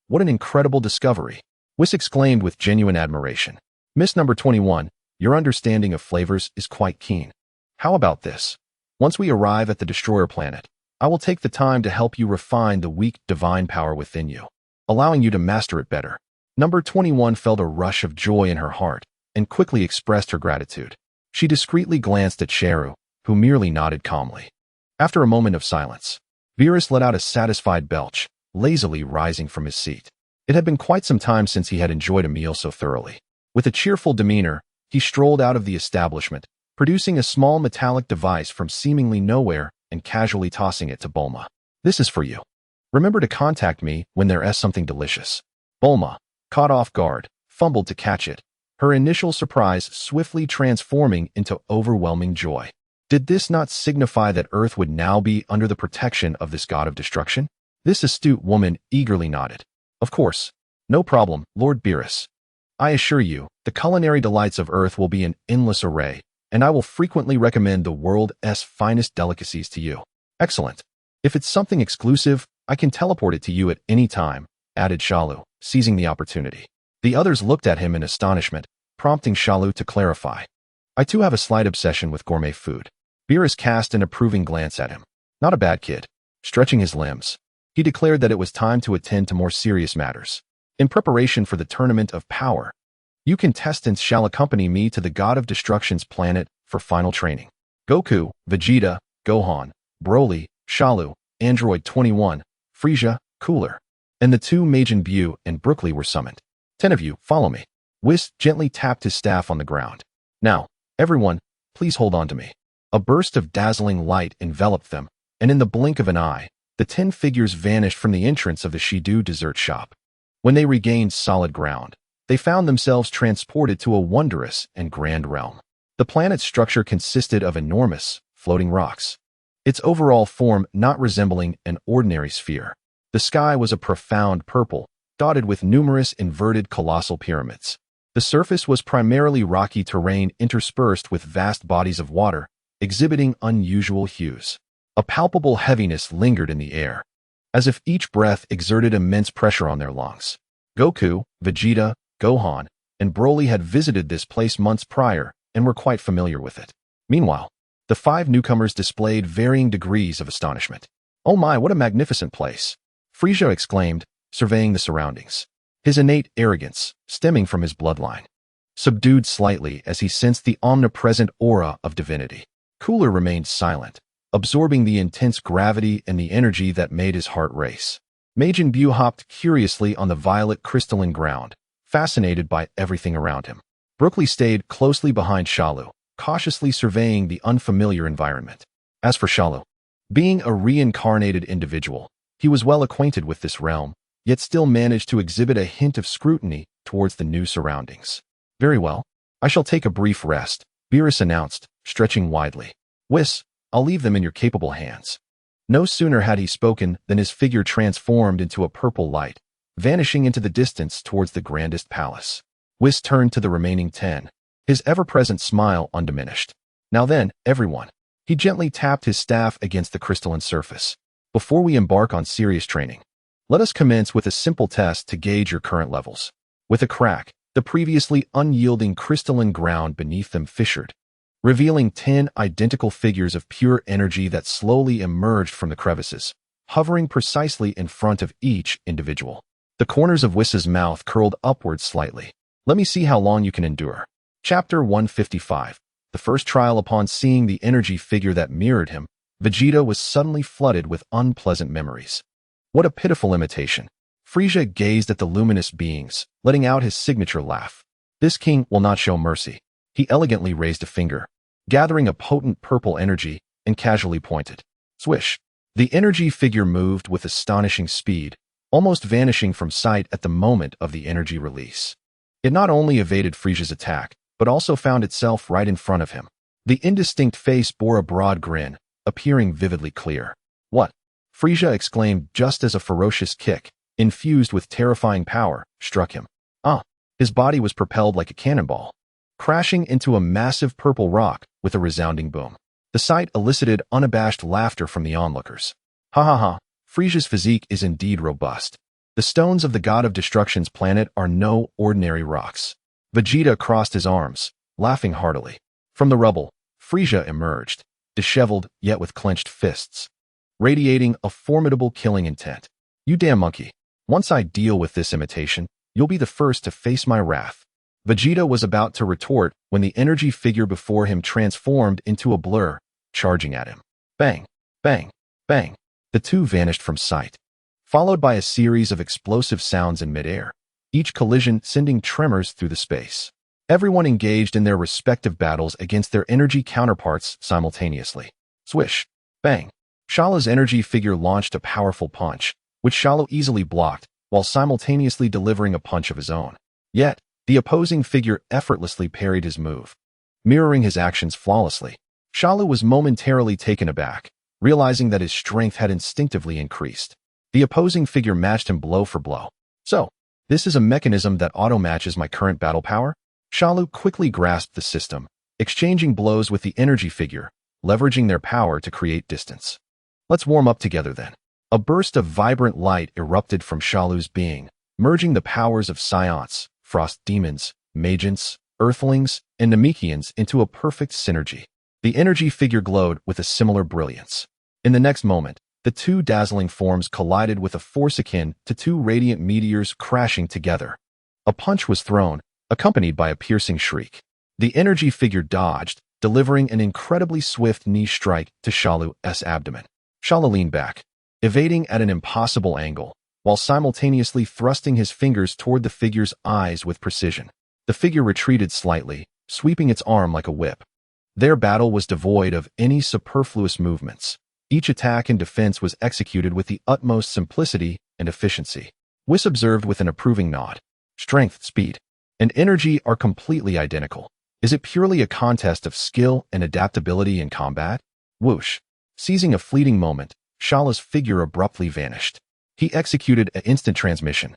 what an incredible discovery, Whis exclaimed with genuine admiration. Miss Number 21, your understanding of flavors is quite keen. How about this? Once we arrive at the Destroyer planet, I will take the time to help you refine the weak divine power within you, allowing you to master it better. Number 21 felt a rush of joy in her heart and quickly expressed her gratitude. She discreetly glanced at Shalu, who merely nodded calmly. After a moment of silence, Beerus let out a satisfied belch, lazily rising from his seat. It had been quite some time since he had enjoyed a meal so thoroughly. With a cheerful demeanor, he strolled out of the establishment, producing a small metallic device from seemingly nowhere and casually tossing it to Bulma. "This is for you. Remember to contact me when there's something delicious." Bulma, caught off guard, fumbled to catch it, her initial surprise swiftly transforming into overwhelming joy. Did this not signify that Earth would now be under the protection of this god of destruction? This astute woman eagerly nodded. "Of course. No problem, Lord Beerus. I assure you, the culinary delights of Earth will be in endless array, and I will frequently recommend the world's finest delicacies to you." "Excellent. If it's something exclusive, I can teleport it to you at any time," added Shalu, seizing the opportunity. The others looked at him in astonishment, prompting Shalu to clarify. "I too have a slight obsession with gourmet food." Beerus cast an approving glance at him. "Not a bad kid." Stretching his limbs, he declared that it was time to attend to more serious matters. "In preparation for the Tournament of Power, you contestants shall accompany me to the God of Destruction's planet for final training. Goku, Vegeta, Gohan, Broly, Shalu, Android 21, Frieza, Cooler, and the two Majin Buu and Brookly were summoned. 10 of you, follow me." Whis gently tapped his staff on the ground. "Now, everyone, please hold on to me." A burst of dazzling light enveloped them, and in the blink of an eye, the 10 figures vanished from the entrance of the Shidu dessert shop. When they regained solid ground, they found themselves transported to a wondrous and grand realm. The planet's structure consisted of enormous, floating rocks, its overall form not resembling an ordinary sphere. The sky was a profound purple, dotted with numerous inverted colossal pyramids. The surface was primarily rocky terrain interspersed with vast bodies of water, exhibiting unusual hues. A palpable heaviness lingered in the air, as if each breath exerted immense pressure on their lungs. Goku, Vegeta, Gohan, and Broly had visited this place months prior and were quite familiar with it. Meanwhile, the 5 newcomers displayed varying degrees of astonishment. "Oh my, what a magnificent place!" Frieza exclaimed, surveying the surroundings, his innate arrogance stemming from his bloodline, subdued slightly as he sensed the omnipresent aura of divinity. Cooler remained silent, absorbing the intense gravity and the energy that made his heart race. Majin Buu hopped curiously on the violet crystalline ground, fascinated by everything around him. Brookly stayed closely behind Shalu, cautiously surveying the unfamiliar environment. As for Shalu, being a reincarnated individual, he was well acquainted with this realm, yet still managed to exhibit a hint of scrutiny towards the new surroundings. "Very well. I shall take a brief rest," Beerus announced, stretching widely. "Whis, I'll leave them in your capable hands." No sooner had he spoken than his figure transformed into a purple light, vanishing into the distance towards the grandest palace. Whis turned to the remaining 10, his ever-present smile undiminished. "Now then, everyone." He gently tapped his staff against the crystalline surface. "Before we embark on serious training, let us commence with a simple test to gauge your current levels." With a crack, the previously unyielding crystalline ground beneath them fissured, revealing 10 identical figures of pure energy that slowly emerged from the crevices, hovering precisely in front of each individual. The corners of Whis' mouth curled upwards slightly. "Let me see how long you can endure." Chapter 155. The first trial. Upon seeing the energy figure that mirrored him, Vegeta was suddenly flooded with unpleasant memories. What a pitiful imitation. Frieza gazed at the luminous beings, letting out his signature laugh. "This king will not show mercy." He elegantly raised a finger, gathering a potent purple energy, and casually pointed. Swish! The energy figure moved with astonishing speed, almost vanishing from sight at the moment of the energy release. It not only evaded Frieza's attack, but also found itself right in front of him. The indistinct face bore a broad grin, appearing vividly clear. "What?" Frieza exclaimed just as a ferocious kick, infused with terrifying power, struck him. His body was propelled like a cannonball, crashing into a massive purple rock with a resounding boom. The sight elicited unabashed laughter from the onlookers. "Ha ha ha, Frieza's physique is indeed robust. The stones of the God of Destruction's planet are no ordinary rocks." Vegeta crossed his arms, laughing heartily. From the rubble, Frieza emerged, disheveled yet with clenched fists, radiating a formidable killing intent. "You damn monkey. Once I deal with this imitation, you'll be the first to face my wrath." Vegeta was about to retort when the energy figure before him transformed into a blur, charging at him. Bang, bang, bang. The two vanished from sight, followed by a series of explosive sounds in midair, each collision sending tremors through the space. Everyone engaged in their respective battles against their energy counterparts simultaneously. Swish. Bang. Shalu's energy figure launched a powerful punch, which Shalu easily blocked, while simultaneously delivering a punch of his own. Yet, the opposing figure effortlessly parried his move, mirroring his actions flawlessly. Shalu was momentarily taken aback, realizing that his strength had instinctively increased. The opposing figure matched him blow for blow. So, this is a mechanism that auto-matches my current battle power? Shalu quickly grasped the system, exchanging blows with the energy figure, leveraging their power to create distance. Let's warm up together then. A burst of vibrant light erupted from Shalu's being, merging the powers of Saiyans, frost demons, Majins, Earthlings, and Namekians into a perfect synergy. The energy figure glowed with a similar brilliance. In the next moment, the two dazzling forms collided with a force akin to two radiant meteors crashing together. A punch was thrown, accompanied by a piercing shriek. The energy figure dodged, delivering an incredibly swift knee strike to Shalu's abdomen. Shalu leaned back, evading at an impossible angle, while simultaneously thrusting his fingers toward the figure's eyes with precision. The figure retreated slightly, sweeping its arm like a whip. Their battle was devoid of any superfluous movements. Each attack and defense was executed with the utmost simplicity and efficiency. Whis observed with an approving nod. Strength, speed, and energy are completely identical. Is it purely a contest of skill and adaptability in combat? Whoosh. Seizing a fleeting moment, Shalu's figure abruptly vanished. He executed an instant transmission,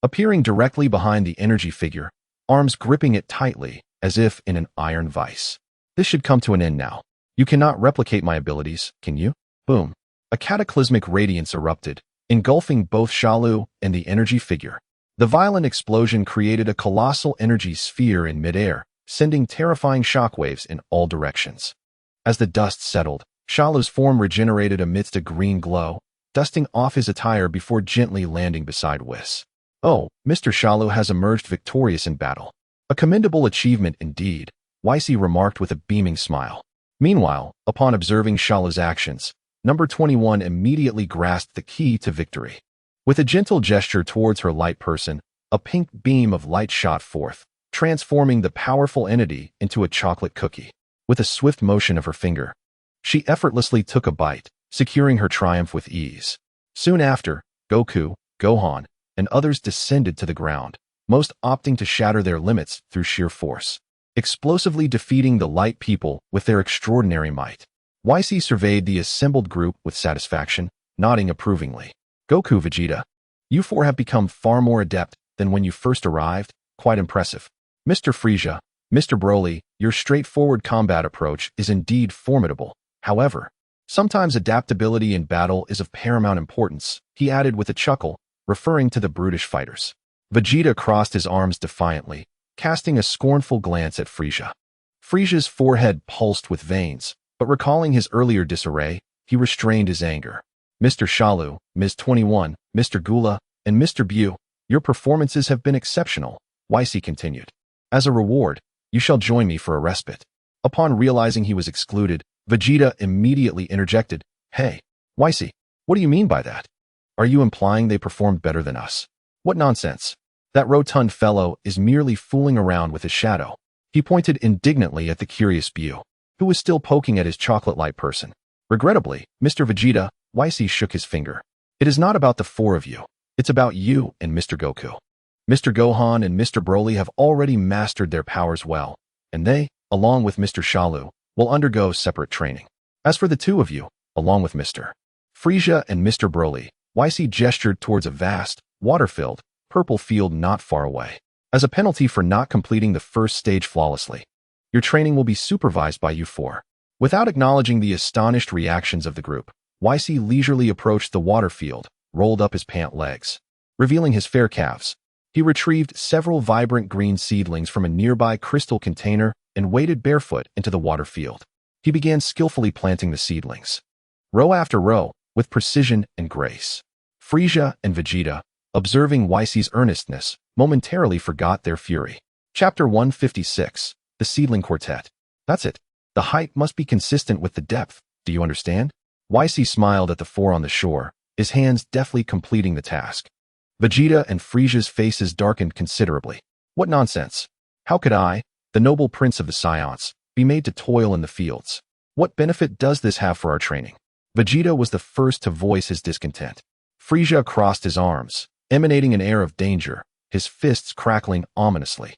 appearing directly behind the energy figure, arms gripping it tightly, as if in an iron vice. This should come to an end now. You cannot replicate my abilities, can you? Boom. A cataclysmic radiance erupted, engulfing both Shalu and the energy figure. The violent explosion created a colossal energy sphere in midair, sending terrifying shockwaves in all directions. As the dust settled, Shalu's form regenerated amidst a green glow, dusting off his attire before gently landing beside Whis. Oh, Mr. Shalu has emerged victorious in battle. A commendable achievement indeed, Wisey remarked with a beaming smile. Meanwhile, upon observing Shalu's actions, Number 21 immediately grasped the key to victory. With a gentle gesture towards her light person, a pink beam of light shot forth, transforming the powerful entity into a chocolate cookie. With a swift motion of her finger, she effortlessly took a bite, securing her triumph with ease. Soon after, Goku, Gohan, and others descended to the ground, most opting to shatter their limits through sheer force, explosively defeating the light people with their extraordinary might. Wisey surveyed the assembled group with satisfaction, nodding approvingly. Goku, Vegeta, you four have become far more adept than when you first arrived. Quite impressive. Mr. Frieza, Mr. Broly, your straightforward combat approach is indeed formidable. However, sometimes adaptability in battle is of paramount importance, he added with a chuckle, referring to the brutish fighters. Vegeta crossed his arms defiantly, casting a scornful glance at Frieza. Frieza's forehead pulsed with veins, but recalling his earlier disarray, he restrained his anger. Mr. Shalu, Ms. 21, Mr. Gula, and Mr. Bu, your performances have been exceptional, Wisey continued. As a reward, you shall join me for a respite. Upon realizing he was excluded, Vegeta immediately interjected, Hey, Wisey, what do you mean by that? Are you implying they performed better than us? What nonsense. That rotund fellow is merely fooling around with his shadow. He pointed indignantly at the curious Bu, who was still poking at his chocolate-light person. Regrettably, Mr. Vegeta, Wisey shook his finger. It is not about the four of you. It's about you and Mr. Goku. Mr. Gohan and Mr. Broly have already mastered their powers well, and they, along with Mr. Shalu, will undergo separate training. As for the two of you, along with Mr. Frieza and Mr. Broly, Wisey gestured towards a vast, water-filled, purple field not far away. As a penalty for not completing the first stage flawlessly, your training will be supervised by you four. Without acknowledging the astonished reactions of the group, Wisey leisurely approached the water field, rolled up his pant legs. Revealing his fair calves, he retrieved several vibrant green seedlings from a nearby crystal container and waded barefoot into the water field. He began skillfully planting the seedlings, row after row, with precision and grace. Frieza and Vegeta, observing Wisey's earnestness, momentarily forgot their fury. Chapter 156, The Seedling Quartet. That's it. The height must be consistent with the depth, do you understand? Wisey smiled at the four on the shore, his hands deftly completing the task. Vegeta and Frieza's faces darkened considerably. What nonsense. How could I, the noble prince of the Saiyans, be made to toil in the fields. What benefit does this have for our training? Vegeta was the first to voice his discontent. Frieza crossed his arms, emanating an air of danger, his fists crackling ominously.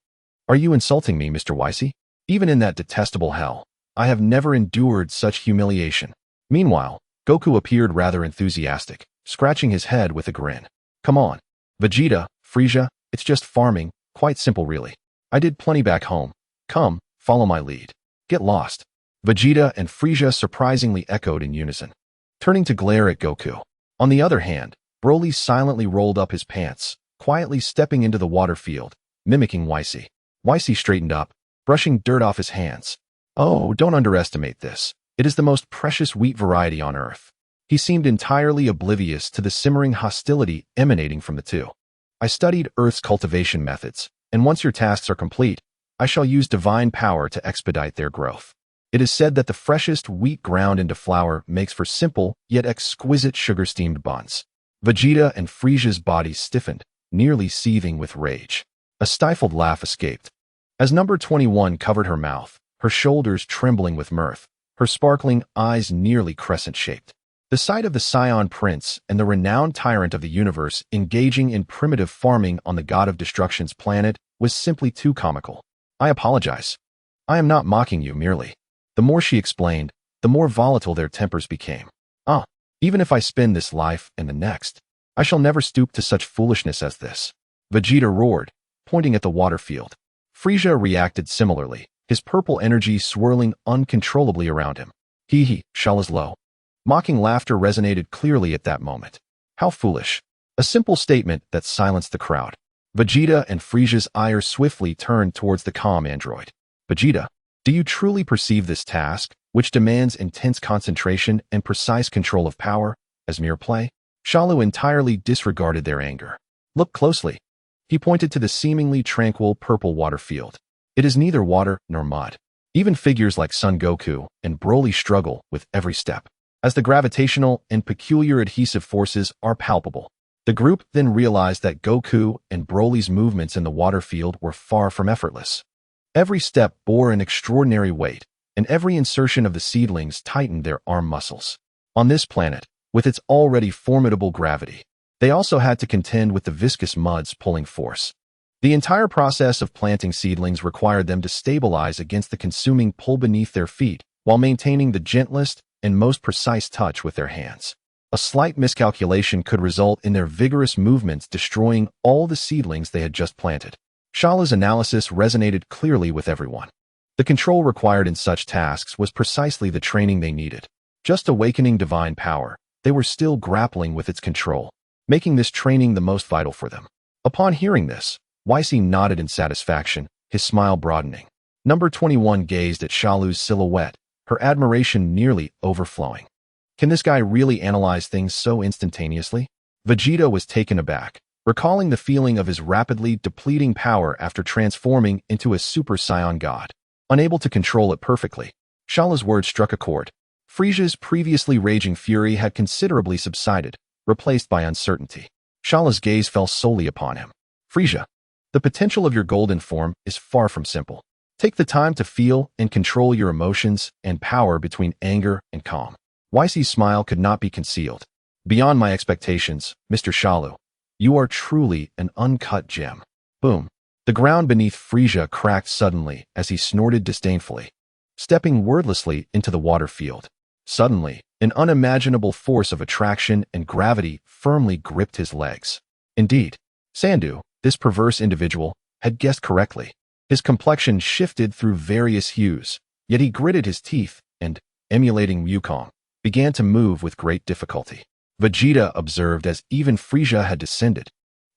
Are you insulting me, Mr. Wisey? Even in that detestable hell, I have never endured such humiliation. Meanwhile, Goku appeared rather enthusiastic, scratching his head with a grin. Come on, Vegeta, Frieza, it's just farming, quite simple really. I did plenty back home. Come, follow my lead. Get lost. Vegeta and Frieza surprisingly echoed in unison, turning to glare at Goku. On the other hand, Broly silently rolled up his pants, quietly stepping into the water field, mimicking Wisey. Wisey straightened up, brushing dirt off his hands. Oh, don't underestimate this. It is the most precious wheat variety on Earth. He seemed entirely oblivious to the simmering hostility emanating from the two. I studied Earth's cultivation methods, and once your tasks are complete, I shall use divine power to expedite their growth. It is said that the freshest wheat ground into flour makes for simple, yet exquisite sugar-steamed buns. Vegeta and Frieza's bodies stiffened, nearly seething with rage. A stifled laugh escaped. As number 21 covered her mouth, her shoulders trembling with mirth, her sparkling eyes nearly crescent-shaped. The sight of the Saiyan Prince and the renowned tyrant of the universe engaging in primitive farming on the God of Destruction's planet was simply too comical. I apologize. I am not mocking you merely. The more she explained, the more volatile their tempers became. Even if I spend this life and the next, I shall never stoop to such foolishness as this. Vegeta roared, pointing at the water field. Frieza reacted similarly, his purple energy swirling uncontrollably around him. Hee, Shalus low. Mocking laughter resonated clearly at that moment. How foolish. A simple statement that silenced the crowd. Vegeta and Frieza's ire swiftly turned towards the calm android. Vegeta, do you truly perceive this task, which demands intense concentration and precise control of power, as mere play? Shalu entirely disregarded their anger. Look closely. He pointed to the seemingly tranquil purple water field. It is neither water nor mud. Even figures like Son Goku and Broly struggle with every step, as the gravitational and peculiar adhesive forces are palpable. The group then realized that Goku and Broly's movements in the water field were far from effortless. Every step bore an extraordinary weight, and every insertion of the seedlings tightened their arm muscles. On this planet, with its already formidable gravity, they also had to contend with the viscous mud's pulling force. The entire process of planting seedlings required them to stabilize against the consuming pull beneath their feet while maintaining the gentlest and most precise touch with their hands. A slight miscalculation could result in their vigorous movements destroying all the seedlings they had just planted. Shala's analysis resonated clearly with everyone. The control required in such tasks was precisely the training they needed. Just awakening divine power, they were still grappling with its control, making this training the most vital for them. Upon hearing this, Wisey nodded in satisfaction, his smile broadening. Number 21 gazed at Shalu's silhouette, her admiration nearly overflowing. Can this guy really analyze things so instantaneously? Vegeta was taken aback, recalling the feeling of his rapidly depleting power after transforming into a Super Saiyan god. Unable to control it perfectly, Shalu's words struck a chord. Frieza's previously raging fury had considerably subsided, replaced by uncertainty. Shalu's gaze fell solely upon him. Frieza, the potential of your golden form is far from simple. Take the time to feel and control your emotions and power between anger and calm. Wisey's smile could not be concealed. Beyond my expectations, Mr. Shalu, you are truly an uncut gem. Boom. The ground beneath Frieza cracked suddenly as he snorted disdainfully, stepping wordlessly into the water field. Suddenly, an unimaginable force of attraction and gravity firmly gripped his legs. Indeed, Sandu, this perverse individual, had guessed correctly. His complexion shifted through various hues, yet he gritted his teeth and, emulating Wukong, began to move with great difficulty. Vegeta observed as even Frieza had descended,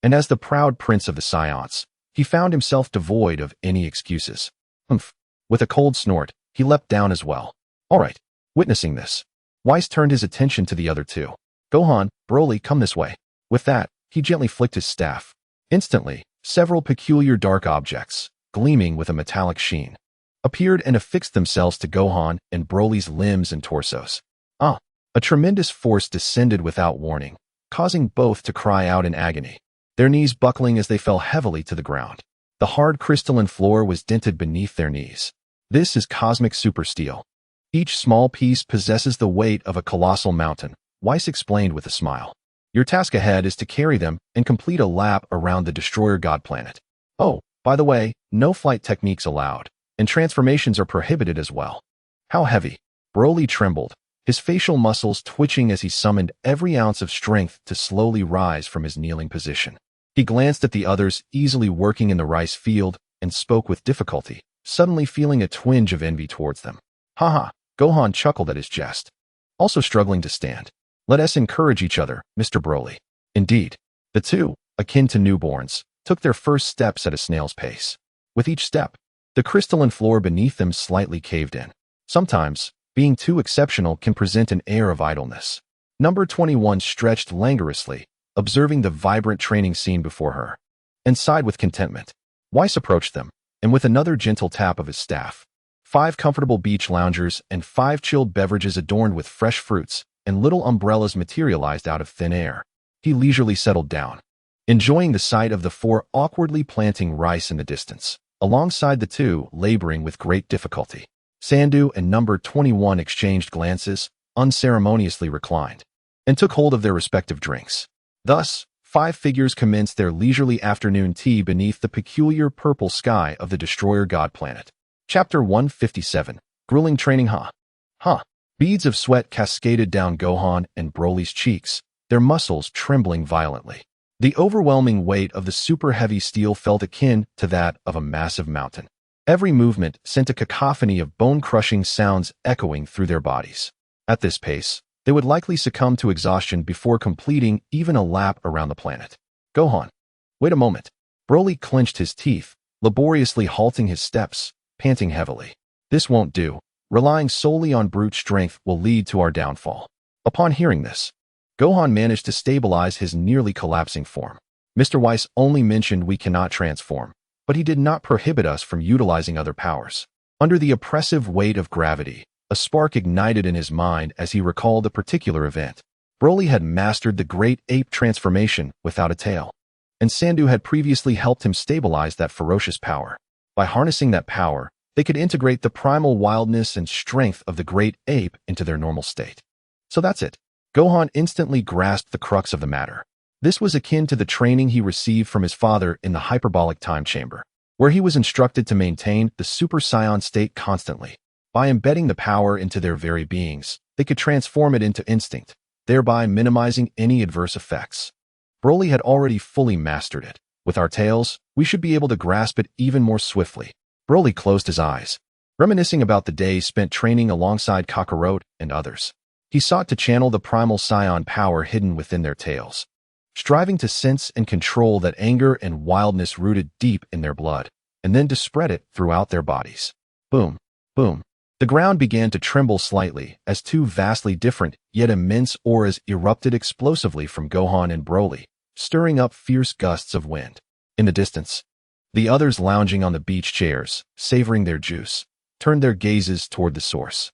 and as the proud prince of the Saiyans, he found himself devoid of any excuses. Humph. With a cold snort, he leapt down as well. All right. Witnessing this, Weiss turned his attention to the other two. Gohan, Broly, come this way. With that, he gently flicked his staff. Instantly, several peculiar dark objects, gleaming with a metallic sheen, appeared and affixed themselves to Gohan and Broly's limbs and torsos. A tremendous force descended without warning, causing both to cry out in agony, their knees buckling as they fell heavily to the ground. The hard crystalline floor was dented beneath their knees. This is cosmic super steel. Each small piece possesses the weight of a colossal mountain, Weiss explained with a smile. Your task ahead is to carry them and complete a lap around the Destroyer God planet. Oh, by the way, no flight techniques allowed, and transformations are prohibited as well. How heavy? Broly trembled, his facial muscles twitching as he summoned every ounce of strength to slowly rise from his kneeling position. He glanced at the others easily working in the rice field and spoke with difficulty, suddenly feeling a twinge of envy towards them. Haha, Gohan chuckled at his jest. Also struggling to stand. Let us encourage each other, Mr. Broly. Indeed, the two, akin to newborns, took their first steps at a snail's pace. With each step, the crystalline floor beneath them slightly caved in. Sometimes, being too exceptional can present an air of idleness. Number 21 stretched languorously, observing the vibrant training scene before her, and sighed with contentment. Weiss approached them, and with another gentle tap of his staff, 5 comfortable beach loungers and 5 chilled beverages adorned with fresh fruits and little umbrellas materialized out of thin air. He leisurely settled down, enjoying the sight of the 4 awkwardly planting rice in the distance, alongside the 2 laboring with great difficulty. Sandu and number 21 exchanged glances, unceremoniously reclined, and took hold of their respective drinks. Thus, 5 figures commenced their leisurely afternoon tea beneath the peculiar purple sky of the Destroyer God planet. Chapter 157, Grueling Training. Beads of sweat cascaded down Gohan and Broly's cheeks, their muscles trembling violently. The overwhelming weight of the super heavy steel felt akin to that of a massive mountain. Every movement sent a cacophony of bone-crushing sounds echoing through their bodies. At this pace, they would likely succumb to exhaustion before completing even a lap around the planet. Gohan. Wait a moment. Broly clenched his teeth, laboriously halting his steps, panting heavily. This won't do. Relying solely on brute strength will lead to our downfall. Upon hearing this, Gohan managed to stabilize his nearly collapsing form. Mr. Weiss only mentioned we cannot transform, but he did not prohibit us from utilizing other powers. Under the oppressive weight of gravity, a spark ignited in his mind as he recalled a particular event. Broly had mastered the great ape transformation without a tail, and Sandu had previously helped him stabilize that ferocious power. By harnessing that power, they could integrate the primal wildness and strength of the great ape into their normal state. So that's it. Gohan instantly grasped the crux of the matter. This was akin to the training he received from his father in the hyperbolic time chamber, where he was instructed to maintain the Super Saiyan state constantly. By embedding the power into their very beings, they could transform it into instinct, thereby minimizing any adverse effects. Broly had already fully mastered it. With our tails, we should be able to grasp it even more swiftly. Broly closed his eyes, reminiscing about the days spent training alongside Kakarot and others. He sought to channel the primal Saiyan power hidden within their tails, striving to sense and control that anger and wildness rooted deep in their blood, and then to spread it throughout their bodies. Boom, boom. The ground began to tremble slightly as 2 vastly different yet immense auras erupted explosively from Gohan and Broly, stirring up fierce gusts of wind. In the distance, the others lounging on the beach chairs, savoring their juice, turned their gazes toward the source.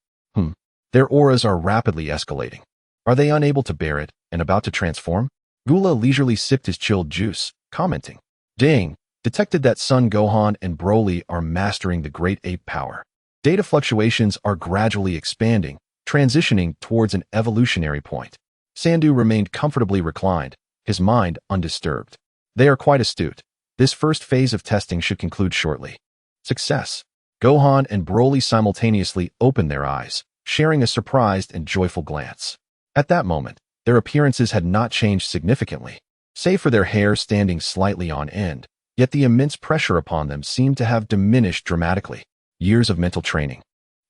Their auras are rapidly escalating. Are they unable to bear it and about to transform? Gula leisurely sipped his chilled juice, commenting, Dang, detected that Son Gohan and Broly are mastering the great ape power. Data fluctuations are gradually expanding, transitioning towards an evolutionary point. Sandu remained comfortably reclined, his mind undisturbed. They are quite astute. This first phase of testing should conclude shortly. Success. Gohan and Broly simultaneously opened their eyes, sharing a surprised and joyful glance. At that moment, their appearances had not changed significantly, save for their hair standing slightly on end, yet the immense pressure upon them seemed to have diminished dramatically. Years of mental training,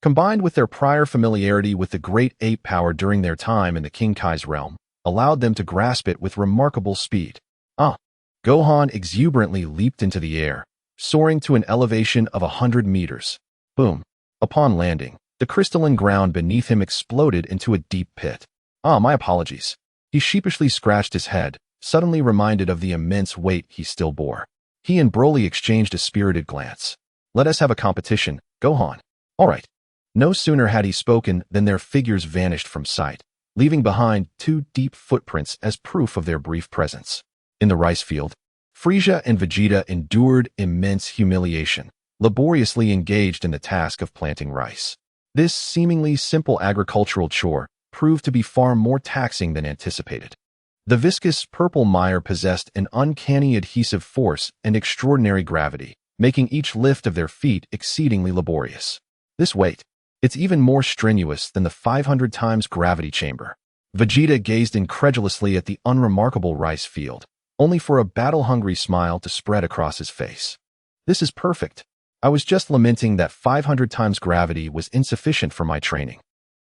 combined with their prior familiarity with the great ape power during their time in the King Kai's realm, allowed them to grasp it with remarkable speed. Gohan exuberantly leaped into the air, soaring to an elevation of 100 meters. Boom. Upon landing, the crystalline ground beneath him exploded into a deep pit. My apologies. He sheepishly scratched his head, suddenly reminded of the immense weight he still bore. He and Broly exchanged a spirited glance. Let us have a competition, Gohan. All right. No sooner had he spoken than their figures vanished from sight, leaving behind 2 deep footprints as proof of their brief presence. In the rice field, Frieza and Vegeta endured immense humiliation, laboriously engaged in the task of planting rice. This seemingly simple agricultural chore proved to be far more taxing than anticipated. The viscous purple mire possessed an uncanny adhesive force and extraordinary gravity, making each lift of their feet exceedingly laborious. This weight, it's even more strenuous than the 500 times gravity chamber. Vegeta gazed incredulously at the unremarkable rice field, only for a battle-hungry smile to spread across his face. This is perfect. I was just lamenting that 500 times gravity was insufficient for my training.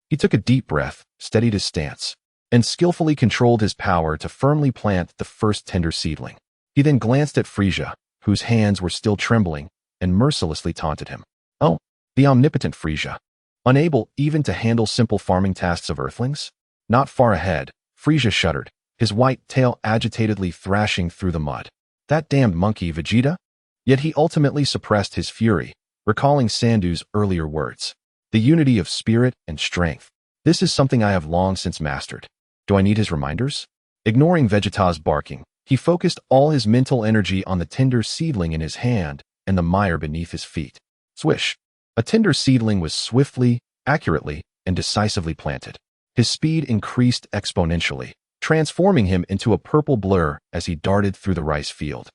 He took a deep breath, steadied his stance, and skillfully controlled his power to firmly plant the first tender seedling. He then glanced at Frieza, whose hands were still trembling, and mercilessly taunted him. Oh, the omnipotent Frieza. Unable even to handle simple farming tasks of Earthlings? Not far ahead, Frieza shuddered, his white tail agitatedly thrashing through the mud. That damned monkey, Vegeta? Yet he ultimately suppressed his fury, recalling Sandu's earlier words. The unity of spirit and strength. This is something I have long since mastered. Do I need his reminders? Ignoring Vegeta's barking, he focused all his mental energy on the tender seedling in his hand and the mire beneath his feet. Swish! A tender seedling was swiftly, accurately, and decisively planted. His speed increased exponentially, transforming him into a purple blur as he darted through the rice field,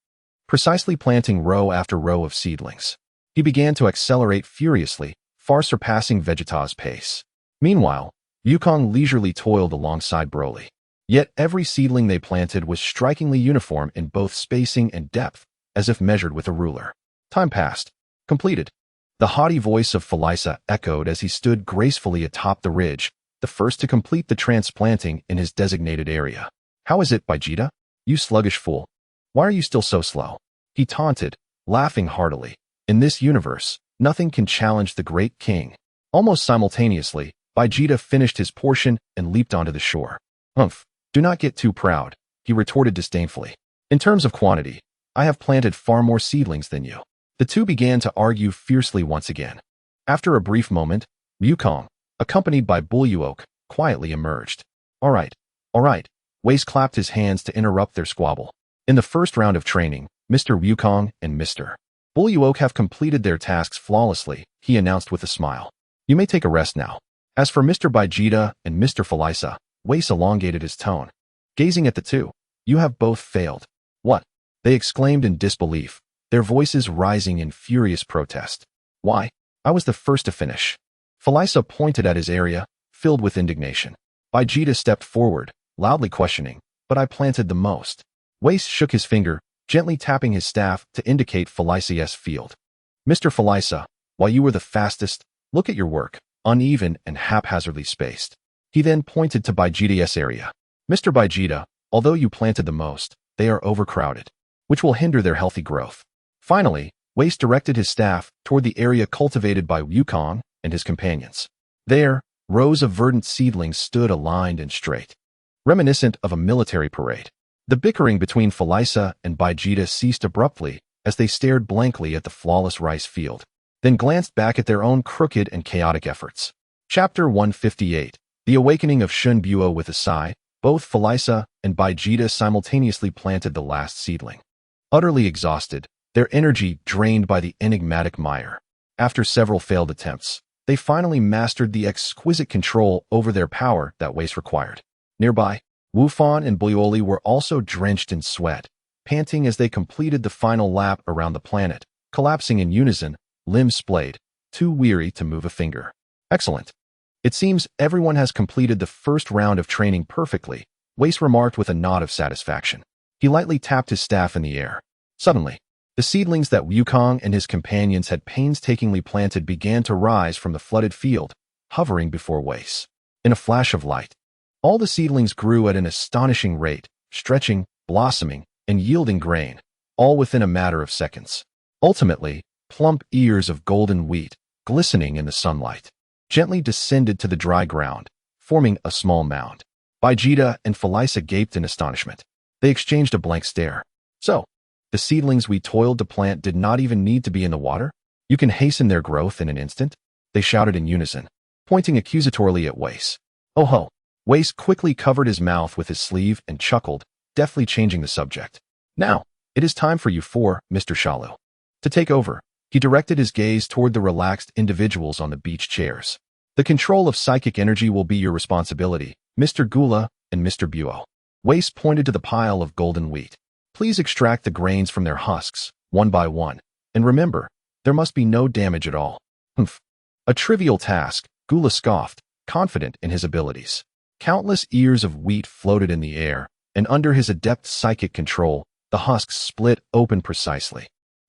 precisely planting row after row of seedlings. He began to accelerate furiously, far surpassing Vegeta's pace. Meanwhile, Wukong leisurely toiled alongside Broly. Yet every seedling they planted was strikingly uniform in both spacing and depth, as if measured with a ruler. Time passed. Completed. The haughty voice of Frieza echoed as he stood gracefully atop the ridge, the first to complete the transplanting in his designated area. How is it, Vegeta? You sluggish fool. Why are you still so slow? He taunted, laughing heartily. In this universe, nothing can challenge the great king. Almost simultaneously, Vegeta finished his portion and leaped onto the shore. Humph, do not get too proud, he retorted disdainfully. In terms of quantity, I have planted far more seedlings than you. The two began to argue fiercely once again. After a brief moment, Wukong, accompanied by Bullywok, quietly emerged. All right. Whis clapped his hands to interrupt their squabble. In the first round of training, Mr. Wukong and Mr. Bullywok have completed their tasks flawlessly, he announced with a smile. You may take a rest now. As for Mr. Vegeta and Mr. Frieza, Whis elongated his tone. Gazing at the two, you have both failed. What? They exclaimed in disbelief, their voices rising in furious protest. Why? I was the first to finish. Frieza pointed at his area, filled with indignation. Vegeta stepped forward, loudly questioning, but I planted the most. Whis shook his finger, gently tapping his staff to indicate Frieza's field. Mr. Frieza, while you were the fastest, look at your work, uneven and haphazardly spaced. He then pointed to Vegeta's area. Mr. Vegeta, although you planted the most, they are overcrowded, which will hinder their healthy growth. Finally, Whis directed his staff toward the area cultivated by Wukong and his companions. There, rows of verdant seedlings stood aligned and straight, reminiscent of a military parade. The bickering between Frieza and Vegeta ceased abruptly as they stared blankly at the flawless rice field, then glanced back at their own crooked and chaotic efforts. Chapter 158. The Awakening of Shunbuo. With a sigh, both Frieza and Vegeta simultaneously planted the last seedling. Utterly exhausted, their energy drained by the enigmatic mire. After several failed attempts, they finally mastered the exquisite control over their power that Whis required. Nearby, Wufan and Broly were also drenched in sweat, panting as they completed the final lap around the planet, collapsing in unison, limbs splayed, too weary to move a finger. Excellent. It seems everyone has completed the first round of training perfectly, Whis remarked with a nod of satisfaction. He lightly tapped his staff in the air. Suddenly, the seedlings that Wukong and his companions had painstakingly planted began to rise from the flooded field, hovering before Whis. In a flash of light, all the seedlings grew at an astonishing rate, stretching, blossoming, and yielding grain, all within a matter of seconds. Ultimately, plump ears of golden wheat, glistening in the sunlight, gently descended to the dry ground, forming a small mound. Vegeta and Frieza gaped in astonishment. They exchanged a blank stare. So, the seedlings we toiled to plant did not even need to be in the water? You can hasten their growth in an instant? They shouted in unison, pointing accusatorily at Whis. Oh ho! Whis quickly covered his mouth with his sleeve and chuckled, deftly changing the subject. Now, It is time for you four, Mr. Shalu, to take over. He directed his gaze toward the relaxed individuals on the beach chairs. The control of psychic energy will be your responsibility, Mr. Gula and Mr. Buo. Wace pointed to the pile of golden wheat. Please extract the grains from their husks, one by one. And remember, there must be no damage at all. Humph. A trivial task, Gula scoffed, confident in his abilities. Countless ears of wheat floated in the air, and under his adept psychic control, the husks split open precisely,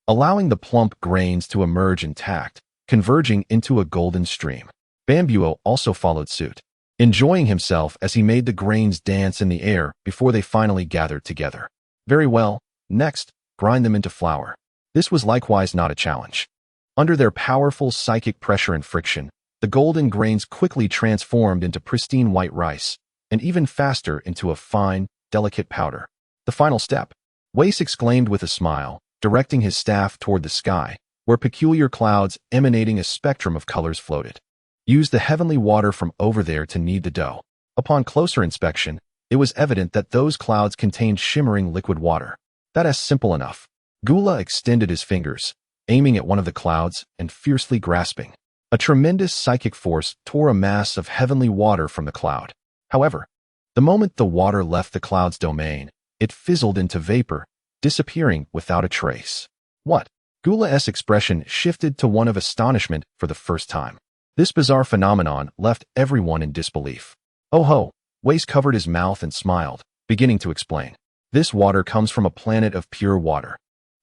allowing the plump grains to emerge intact, converging into a golden stream. Bambuo also followed suit, enjoying himself as he made the grains dance in the air before they finally gathered together. Very well, next, grind them into flour. This was likewise not a challenge. Under their powerful psychic pressure and friction, the golden grains quickly transformed into pristine white rice, and even faster into a fine, delicate powder. The final step, Wace exclaimed with a smile, directing his staff toward the sky, where peculiar clouds emanating a spectrum of colors floated. Use the heavenly water from over there to knead the dough. Upon closer inspection, it was evident that those clouds contained shimmering liquid water. That is simple enough. Gula extended his fingers, aiming at one of the clouds and fiercely grasping. A tremendous psychic force tore a mass of heavenly water from the cloud. However, the moment the water left the cloud's domain, it fizzled into vapor, disappearing without a trace. What? Gula's expression shifted to one of astonishment for the first time. This bizarre phenomenon left everyone in disbelief. Oh ho! Wace covered his mouth and smiled, beginning to explain. This water comes from a planet of pure water.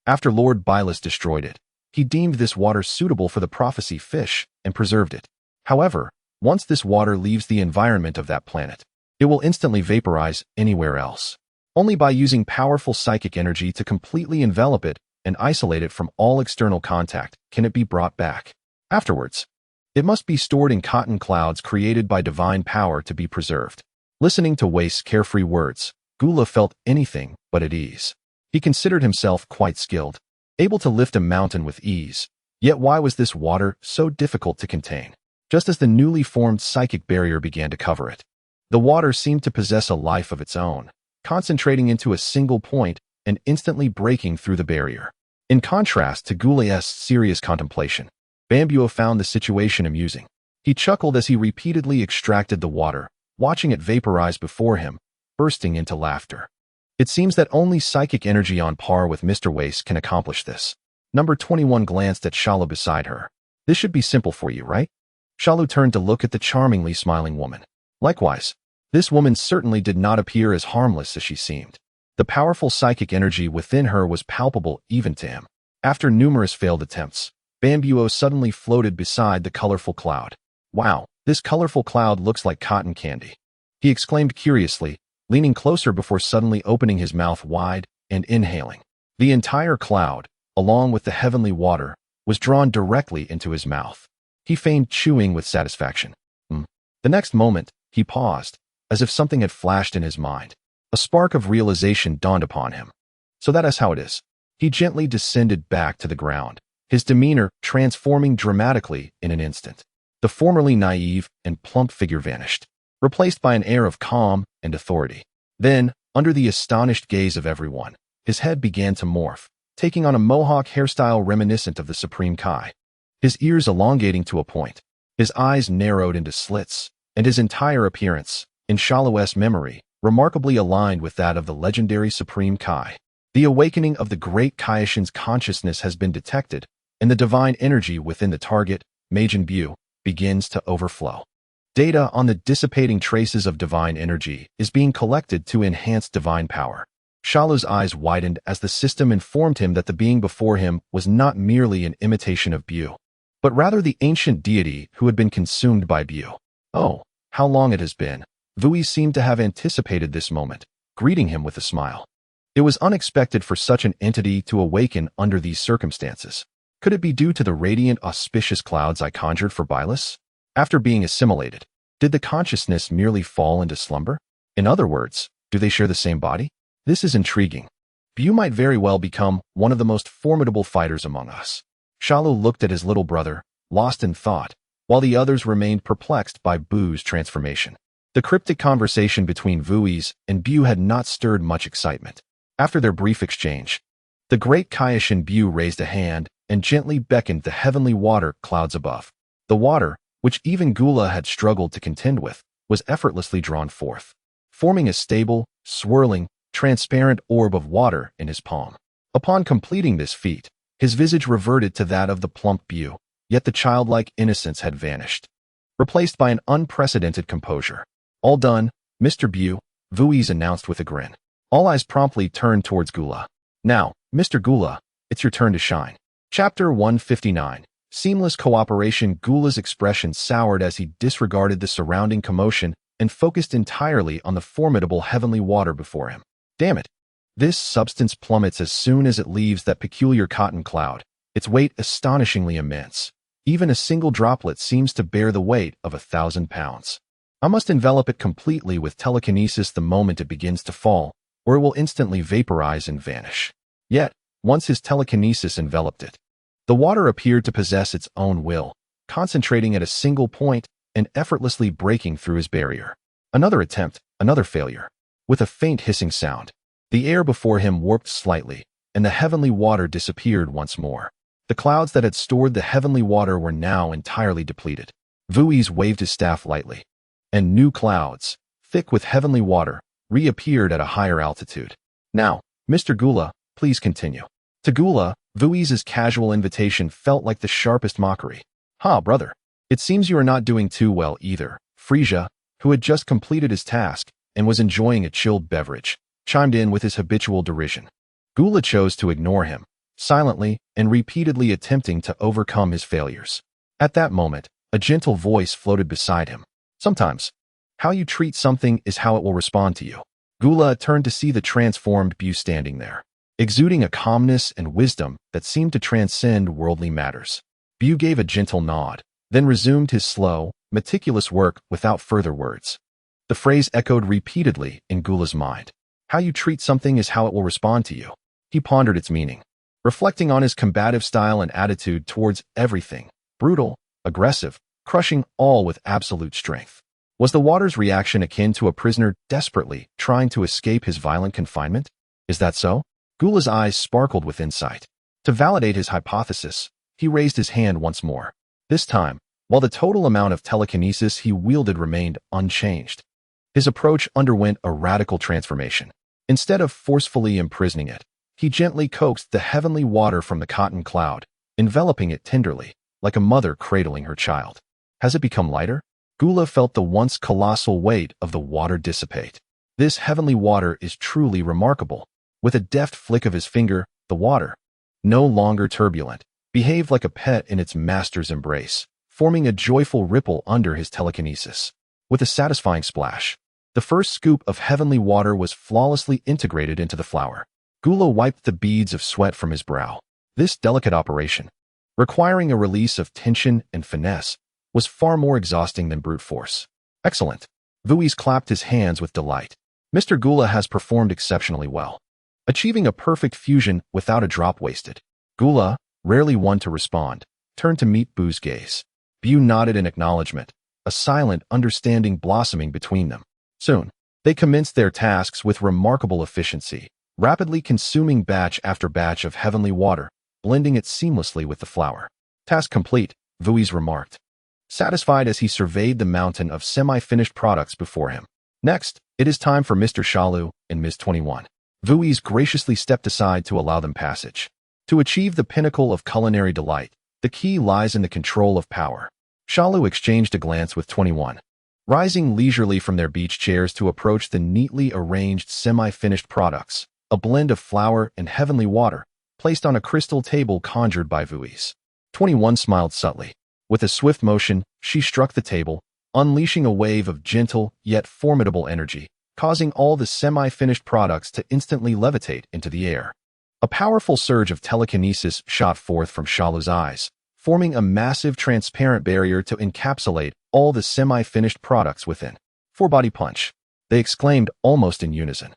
After Lord Bylus destroyed it, he deemed this water suitable for the prophecy fish and preserved it. However, once this water leaves the environment of that planet, it will instantly vaporize anywhere else. Only by using powerful psychic energy to completely envelop it and isolate it from all external contact can it be brought back. Afterwards, it must be stored in cotton clouds created by divine power to be preserved. Listening to Wace's carefree words, Gula felt anything but at ease. He considered himself quite skilled, able to lift a mountain with ease. Yet why was this water so difficult to contain? Just as the newly formed psychic barrier began to cover it, the water seemed to possess a life of its own, concentrating into a single point and instantly breaking through the barrier. In contrast to Gula's serious contemplation, Bambuo found the situation amusing. He chuckled as he repeatedly extracted the water, watching it vaporize before him, bursting into laughter. It seems that only psychic energy on par with Mr. Wace can accomplish this. Number 21 glanced at Shalu beside her. This should be simple for you, right? Shalu turned to look at the charmingly smiling woman. Likewise, this woman certainly did not appear as harmless as she seemed. The powerful psychic energy within her was palpable even to him. After numerous failed attempts, Bambuo suddenly floated beside the colorful cloud. Wow, this colorful cloud looks like cotton candy, he exclaimed curiously, leaning closer before suddenly opening his mouth wide and inhaling. The entire cloud, along with the heavenly water, was drawn directly into his mouth. He feigned chewing with satisfaction. The next moment, he paused, as if something had flashed in his mind. A spark of realization dawned upon him. So that is how it is. He gently descended back to the ground, his demeanor transforming dramatically in an instant. The formerly naive and plump figure vanished, replaced by an air of calm and authority. Then, under the astonished gaze of everyone, his head began to morph, taking on a mohawk hairstyle reminiscent of the Supreme Kai. His ears elongating to a point, his eyes narrowed into slits, and his entire appearance, in Shalu's memory, remarkably aligned with that of the legendary Supreme Kai. The awakening of the great Kaishin's consciousness has been detected, and the divine energy within the target, Majin Bu, begins to overflow. Data on the dissipating traces of divine energy is being collected to enhance divine power. Shalu's eyes widened as the system informed him that the being before him was not merely an imitation of Bu, but rather the ancient deity who had been consumed by Bu. Oh, how long it has been. Vui seemed to have anticipated this moment, greeting him with a smile. It was unexpected for such an entity to awaken under these circumstances. Could it be due to the radiant, auspicious clouds I conjured for Bylus? After being assimilated, did the consciousness merely fall into slumber? In other words, do they share the same body? This is intriguing. Bu might very well become one of the most formidable fighters among us. Shalu looked at his little brother, lost in thought, while the others remained perplexed by Bu's transformation. The cryptic conversation between Vui's and Bu had not stirred much excitement. After their brief exchange, The great Kaioshin Bu raised a hand and gently beckoned the heavenly water clouds above. The water, which even Gula had struggled to contend with, was effortlessly drawn forth, forming a stable, swirling, transparent orb of water in his palm. Upon completing this feat, his visage reverted to that of the plump Bu, yet the childlike innocence had vanished, replaced by an unprecedented composure. All done, Mr. Bu, Vui's announced with a grin. All eyes promptly turned towards Gula. Now, Mr. Gula, it's your turn to shine. Chapter 159. Seamless cooperation. Gula's expression soured as he disregarded the surrounding commotion and focused entirely on the formidable heavenly water before him. Damn it! This substance plummets as soon as it leaves that peculiar cotton cloud, its weight astonishingly immense. Even a single droplet seems to bear the weight of 1,000 pounds. I must envelop it completely with telekinesis the moment it begins to fall, or it will instantly vaporize and vanish. Yet, once his telekinesis enveloped it, the water appeared to possess its own will, concentrating at a single point and effortlessly breaking through his barrier. Another attempt, another failure. With a faint hissing sound, the air before him warped slightly, and the heavenly water disappeared once more. The clouds that had stored the heavenly water were now entirely depleted. Vui's waved his staff lightly, and new clouds, thick with heavenly water, reappeared at a higher altitude. Now, Mr. Gula, please continue. To Gula, Vui's casual invitation felt like the sharpest mockery. Ha, brother. It seems you are not doing too well either. Frieza, who had just completed his task and was enjoying a chilled beverage, chimed in with his habitual derision. Gula chose to ignore him, silently and repeatedly attempting to overcome his failures. At that moment, a gentle voice floated beside him. Sometimes, how you treat something is how it will respond to you. Gula turned to see the transformed Bu standing there, exuding a calmness and wisdom that seemed to transcend worldly matters. Bu gave a gentle nod, then resumed his slow, meticulous work without further words. The phrase echoed repeatedly in Gula's mind. How you treat something is how it will respond to you. He pondered its meaning, reflecting on his combative style and attitude towards everything, brutal, aggressive, crushing all with absolute strength. Was the water's reaction akin to a prisoner desperately trying to escape his violent confinement? Is that so? Gula's eyes sparkled with insight. To validate his hypothesis, he raised his hand once more. This time, while the total amount of telekinesis he wielded remained unchanged, his approach underwent a radical transformation. Instead of forcefully imprisoning it, he gently coaxed the heavenly water from the cotton cloud, enveloping it tenderly, like a mother cradling her child. Has it become lighter? Gula felt the once colossal weight of the water dissipate. This heavenly water is truly remarkable. With a deft flick of his finger, the water, no longer turbulent, behaved like a pet in its master's embrace, forming a joyful ripple under his telekinesis. With a satisfying splash, the first scoop of heavenly water was flawlessly integrated into the flower. Gula wiped the beads of sweat from his brow. This delicate operation, requiring a release of tension and finesse, was far more exhausting than brute force. Excellent. Vui's clapped his hands with delight. Mr. Gula has performed exceptionally well, achieving a perfect fusion without a drop wasted. Gula, rarely one to respond, turned to meet Bu's gaze. Bu nodded in acknowledgement, a silent understanding blossoming between them. Soon, they commenced their tasks with remarkable efficiency, rapidly consuming batch after batch of heavenly water, blending it seamlessly with the flower. Task complete, Vui's remarked, satisfied as he surveyed the mountain of semi-finished products before him. Next, it is time for Mr. Shalu and Ms. 21. Vui's graciously stepped aside to allow them passage. To achieve the pinnacle of culinary delight, the key lies in the control of power. Shalu exchanged a glance with 21, rising leisurely from their beach chairs to approach the neatly arranged semi-finished products, a blend of flour and heavenly water, placed on a crystal table conjured by Vui's. 21 smiled subtly. With a swift motion, she struck the table, unleashing a wave of gentle yet formidable energy, causing all the semi-finished products to instantly levitate into the air. A powerful surge of telekinesis shot forth from Shalu's eyes, forming a massive transparent barrier to encapsulate all the semi-finished products within. Four-body punch, they exclaimed almost in unison.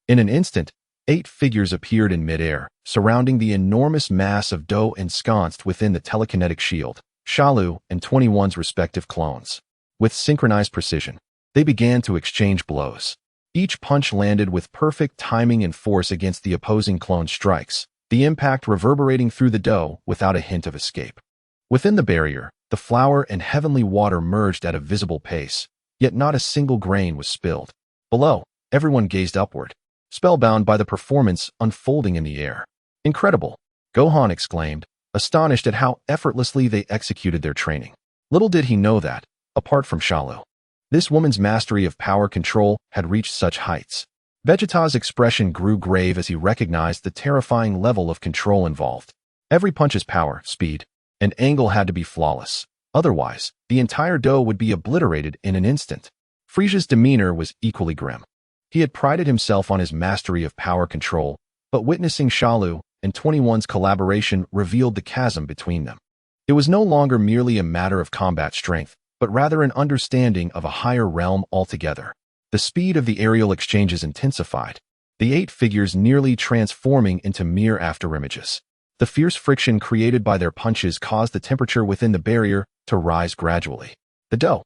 In an instant, 8 figures appeared in midair, surrounding the enormous mass of dough ensconced within the telekinetic shield, Shalu and 21's respective clones. With synchronized precision, they began to exchange blows. Each punch landed with perfect timing and force against the opposing clone's strikes, the impact reverberating through the dough without a hint of escape. Within the barrier, the flour and heavenly water merged at a visible pace, yet not a single grain was spilled. Below, everyone gazed upward, spellbound by the performance unfolding in the air. Incredible! Gohan exclaimed, astonished at how effortlessly they executed their training. Little did he know that, apart from Shalu, this woman's mastery of power control had reached such heights. Vegeta's expression grew grave as he recognized the terrifying level of control involved. Every punch's power, speed, and angle had to be flawless. Otherwise, the entire dough would be obliterated in an instant. Frieza's demeanor was equally grim. He had prided himself on his mastery of power control, but witnessing Shalu and 21's collaboration revealed the chasm between them. It was no longer merely a matter of combat strength, but rather an understanding of a higher realm altogether. The speed of the aerial exchanges intensified, the 8 figures nearly transforming into mere afterimages. The fierce friction created by their punches caused the temperature within the barrier to rise gradually. The dough,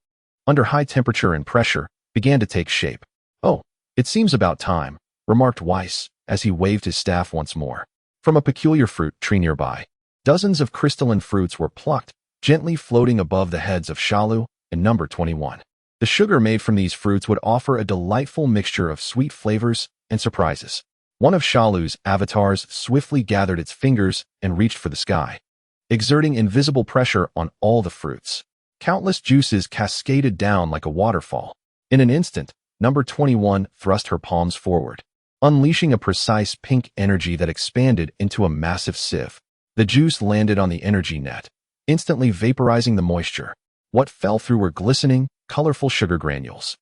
under high temperature and pressure, began to take shape. "Oh, it seems about time," remarked Weiss as he waved his staff once more. From a peculiar fruit tree nearby, dozens of crystalline fruits were plucked, gently floating above the heads of Shalu and number 21. The sugar made from these fruits would offer a delightful mixture of sweet flavors and surprises. One of Shalu's avatars swiftly gathered its fingers and reached for the sky, exerting invisible pressure on all the fruits. Countless juices cascaded down like a waterfall. In an instant, number 21 thrust her palms forward, unleashing a precise pink energy that expanded into a massive sieve. The juice landed on the energy net, instantly vaporizing the moisture. What fell through were glistening, colorful sugar granules.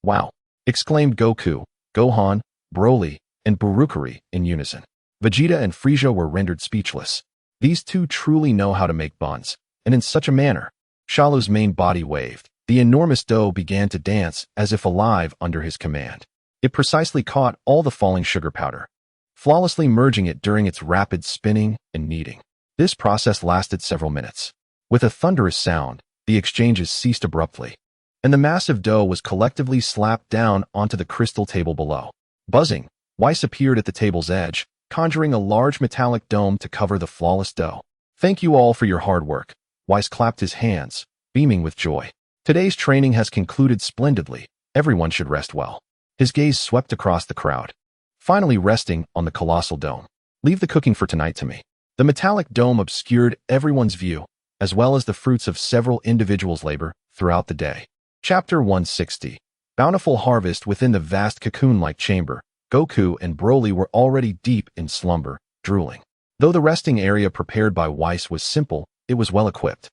"Wow!" exclaimed Goku, Gohan, Broly, and Burukuri in unison. Vegeta and Frieza were rendered speechless. These two truly know how to make buns, and in such a manner. Shalu's main body waved. The enormous dough began to dance as if alive under his command. It precisely caught all the falling sugar powder, flawlessly merging it during its rapid spinning and kneading. This process lasted several minutes. With a thunderous sound, the exchanges ceased abruptly, and the massive dough was collectively slapped down onto the crystal table below. Buzzing, Weiss appeared at the table's edge, conjuring a large metallic dome to cover the flawless dough. "Thank you all for your hard work." Weiss clapped his hands, beaming with joy. "Today's training has concluded splendidly. Everyone should rest well." His gaze swept across the crowd, finally resting on the colossal dome. "Leave the cooking for tonight to me." The metallic dome obscured everyone's view, as well as the fruits of several individuals' labor throughout the day. Chapter 160. Bountiful harvest. Within the vast cocoon-like chamber, Goku and Broly were already deep in slumber, drooling. Though the resting area prepared by Weiss was simple, it was well equipped,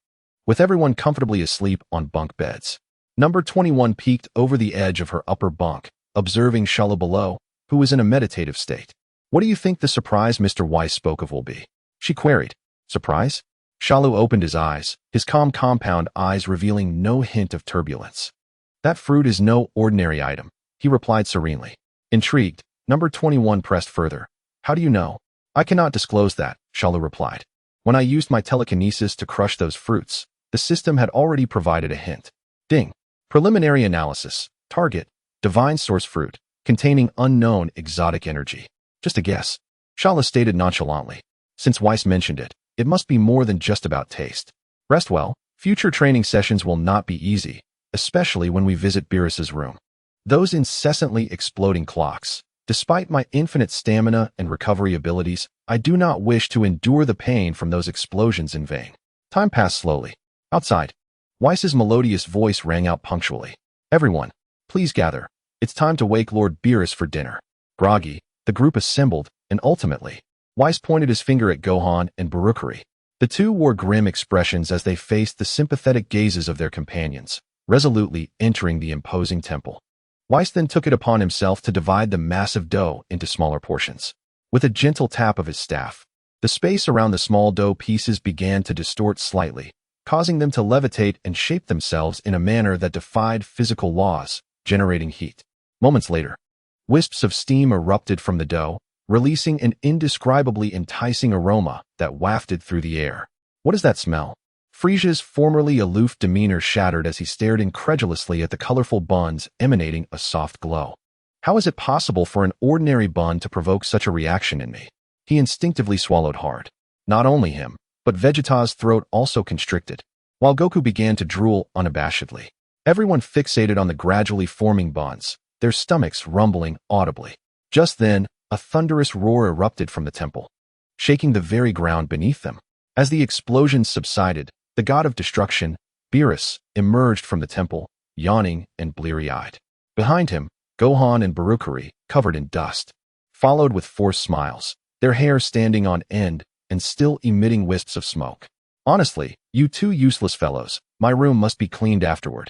with everyone comfortably asleep on bunk beds. Number 21 peeked over the edge of her upper bunk, observing Shalu below, who was in a meditative state. "What do you think the surprise Mr. Weiss spoke of will be?" she queried. "Surprise?" Shalu opened his eyes, his calm compound eyes revealing no hint of turbulence. "That fruit is no ordinary item," he replied serenely. Intrigued, number 21 pressed further. "How do you know?" "I cannot disclose that," Shalu replied. "When I used my telekinesis to crush those fruits, the system had already provided a hint." Ding. Preliminary analysis. Target: divine source fruit, containing unknown exotic energy. "Just a guess," Shalu stated nonchalantly. "Since Weiss mentioned it, it must be more than just about taste." "Rest well. Future training sessions will not be easy, especially when we visit Beerus's room. Those incessantly exploding clocks. Despite my infinite stamina and recovery abilities, I do not wish to endure the pain from those explosions in vain." Time passed slowly. Outside, Weiss's melodious voice rang out punctually. "Everyone, please gather. It's time to wake Lord Beerus for dinner." Groggy, the group assembled, and ultimately, Weiss pointed his finger at Gohan and Burukuri. The two wore grim expressions as they faced the sympathetic gazes of their companions, resolutely entering the imposing temple. Weiss then took it upon himself to divide the massive dough into smaller portions. With a gentle tap of his staff, the space around the small dough pieces began to distort slightly, causing them to levitate and shape themselves in a manner that defied physical laws, generating heat. Moments later, wisps of steam erupted from the dough, releasing an indescribably enticing aroma that wafted through the air. "What is that smell?" Frieza's formerly aloof demeanor shattered as he stared incredulously at the colorful buns emanating a soft glow. "How is it possible for an ordinary bun to provoke such a reaction in me?" He instinctively swallowed hard. Not only him, but Vegeta's throat also constricted, while Goku began to drool unabashedly. Everyone fixated on the gradually forming bonds, their stomachs rumbling audibly. Just then, a thunderous roar erupted from the temple, shaking the very ground beneath them. As the explosions subsided, the god of destruction, Beerus, emerged from the temple, yawning and bleary-eyed. Behind him, Gohan and Baruchari, covered in dust, followed with forced smiles, their hair standing on end and still emitting wisps of smoke. Honestly, you two useless fellows, my room must be cleaned afterward.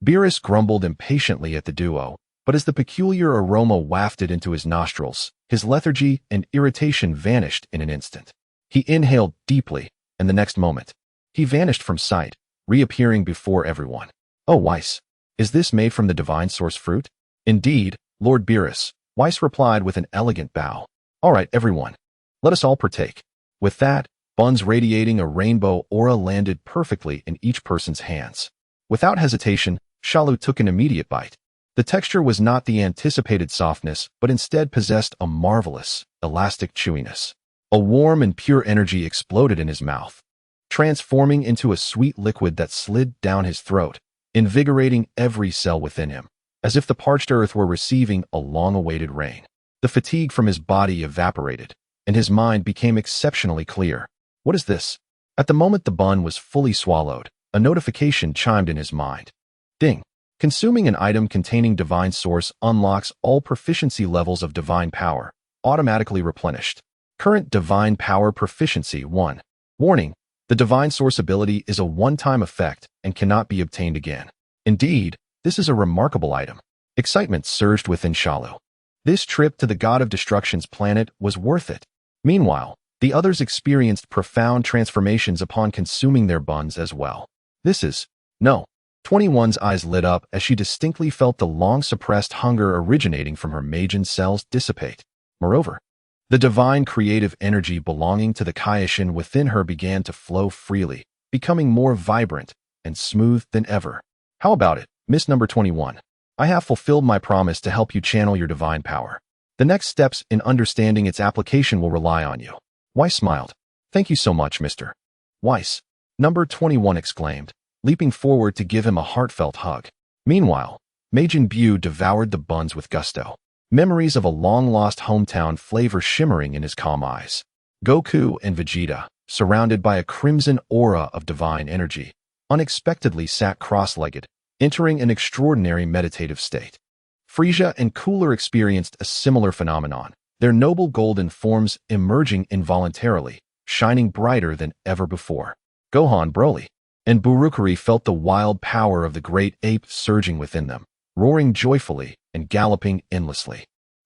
Beerus grumbled impatiently at the duo, but as the peculiar aroma wafted into his nostrils, his lethargy and irritation vanished in an instant. He inhaled deeply, and the next moment, he vanished from sight, reappearing before everyone. Oh, Weiss, is this made from the divine source fruit? Indeed, Lord Beerus, Weiss replied with an elegant bow. All right, everyone, let us all partake. With that, buns radiating a rainbow aura landed perfectly in each person's hands. Without hesitation, Shalu took an immediate bite. The texture was not the anticipated softness, but instead possessed a marvelous, elastic chewiness. A warm and pure energy exploded in his mouth, transforming into a sweet liquid that slid down his throat, invigorating every cell within him, as if the parched earth were receiving a long-awaited rain. The fatigue from his body evaporated, and his mind became exceptionally clear. What is this? At the moment the bun was fully swallowed, a notification chimed in his mind. Ding! Consuming an item containing divine source unlocks all proficiency levels of divine power, automatically replenished. Current divine power proficiency 1. Warning: the divine source ability is a one-time effect and cannot be obtained again. Indeed, this is a remarkable item. Excitement surged within Shalu. This trip to the god of destruction's planet was worth it. Meanwhile, the others experienced profound transformations upon consuming their buns as well. This is... no. 21's eyes lit up as she distinctly felt the long-suppressed hunger originating from her Majin cells dissipate. Moreover, the divine creative energy belonging to the Kaioshin within her began to flow freely, becoming more vibrant and smooth than ever. How about it, Miss Number 21? I have fulfilled my promise to help you channel your divine power. The next steps in understanding its application will rely on you. Weiss smiled. Thank you so much, Mr. Weiss. Number 21 exclaimed, leaping forward to give him a heartfelt hug. Meanwhile, Majin Buu devoured the buns with gusto, memories of a long-lost hometown flavor shimmering in his calm eyes. Goku and Vegeta, surrounded by a crimson aura of divine energy, unexpectedly sat cross-legged, entering an extraordinary meditative state. Frieza and Cooler experienced a similar phenomenon, their noble golden forms emerging involuntarily, shining brighter than ever before. Gohan, Broly, and Baruchari felt the wild power of the great ape surging within them, roaring joyfully and galloping endlessly.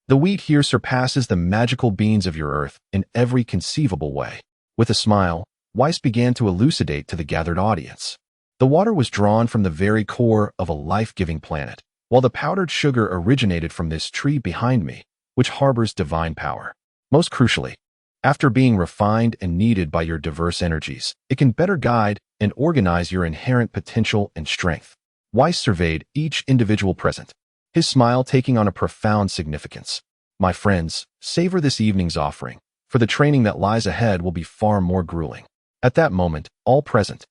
The wheat here surpasses the magical beans of your earth in every conceivable way. With a smile, Weiss began to elucidate to the gathered audience. The water was drawn from the very core of a life-giving planet, while the powdered sugar originated from this tree behind me, which harbors divine power. Most crucially, after being refined and kneaded by your diverse energies, it can better guide and organize your inherent potential and strength. Weiss surveyed each individual present, his smile taking on a profound significance. My friends, savor this evening's offering, for the training that lies ahead will be far more grueling. At that moment, all present,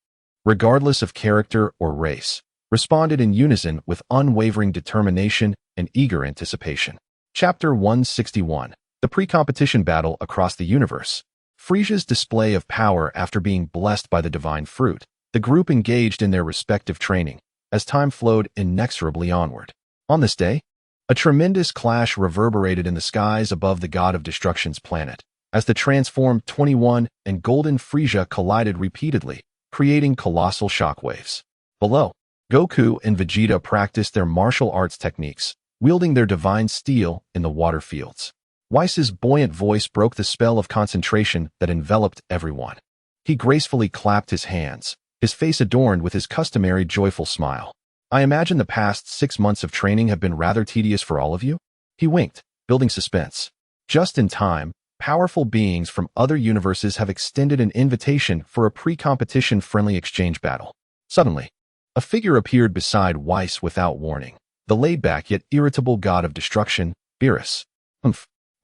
regardless of character or race, responded in unison with unwavering determination and eager anticipation. Chapter 161. The Pre-Competition Battle Across the Universe. Frieza's display of power after being blessed by the divine fruit, the group engaged in their respective training, as time flowed inexorably onward. On this day, a tremendous clash reverberated in the skies above the god of destruction's planet, as the transformed 21 and golden Frieza collided repeatedly, creating colossal shockwaves. Below, Goku and Vegeta practiced their martial arts techniques, wielding their divine steel in the water fields. Weiss's buoyant voice broke the spell of concentration that enveloped everyone. He gracefully clapped his hands, his face adorned with his customary joyful smile. I imagine the past 6 months of training have been rather tedious for all of you? He winked, building suspense. Just in time, powerful beings from other universes have extended an invitation for a pre-competition friendly exchange battle. Suddenly, a figure appeared beside Weiss without warning. The laid-back yet irritable god of destruction, Beerus.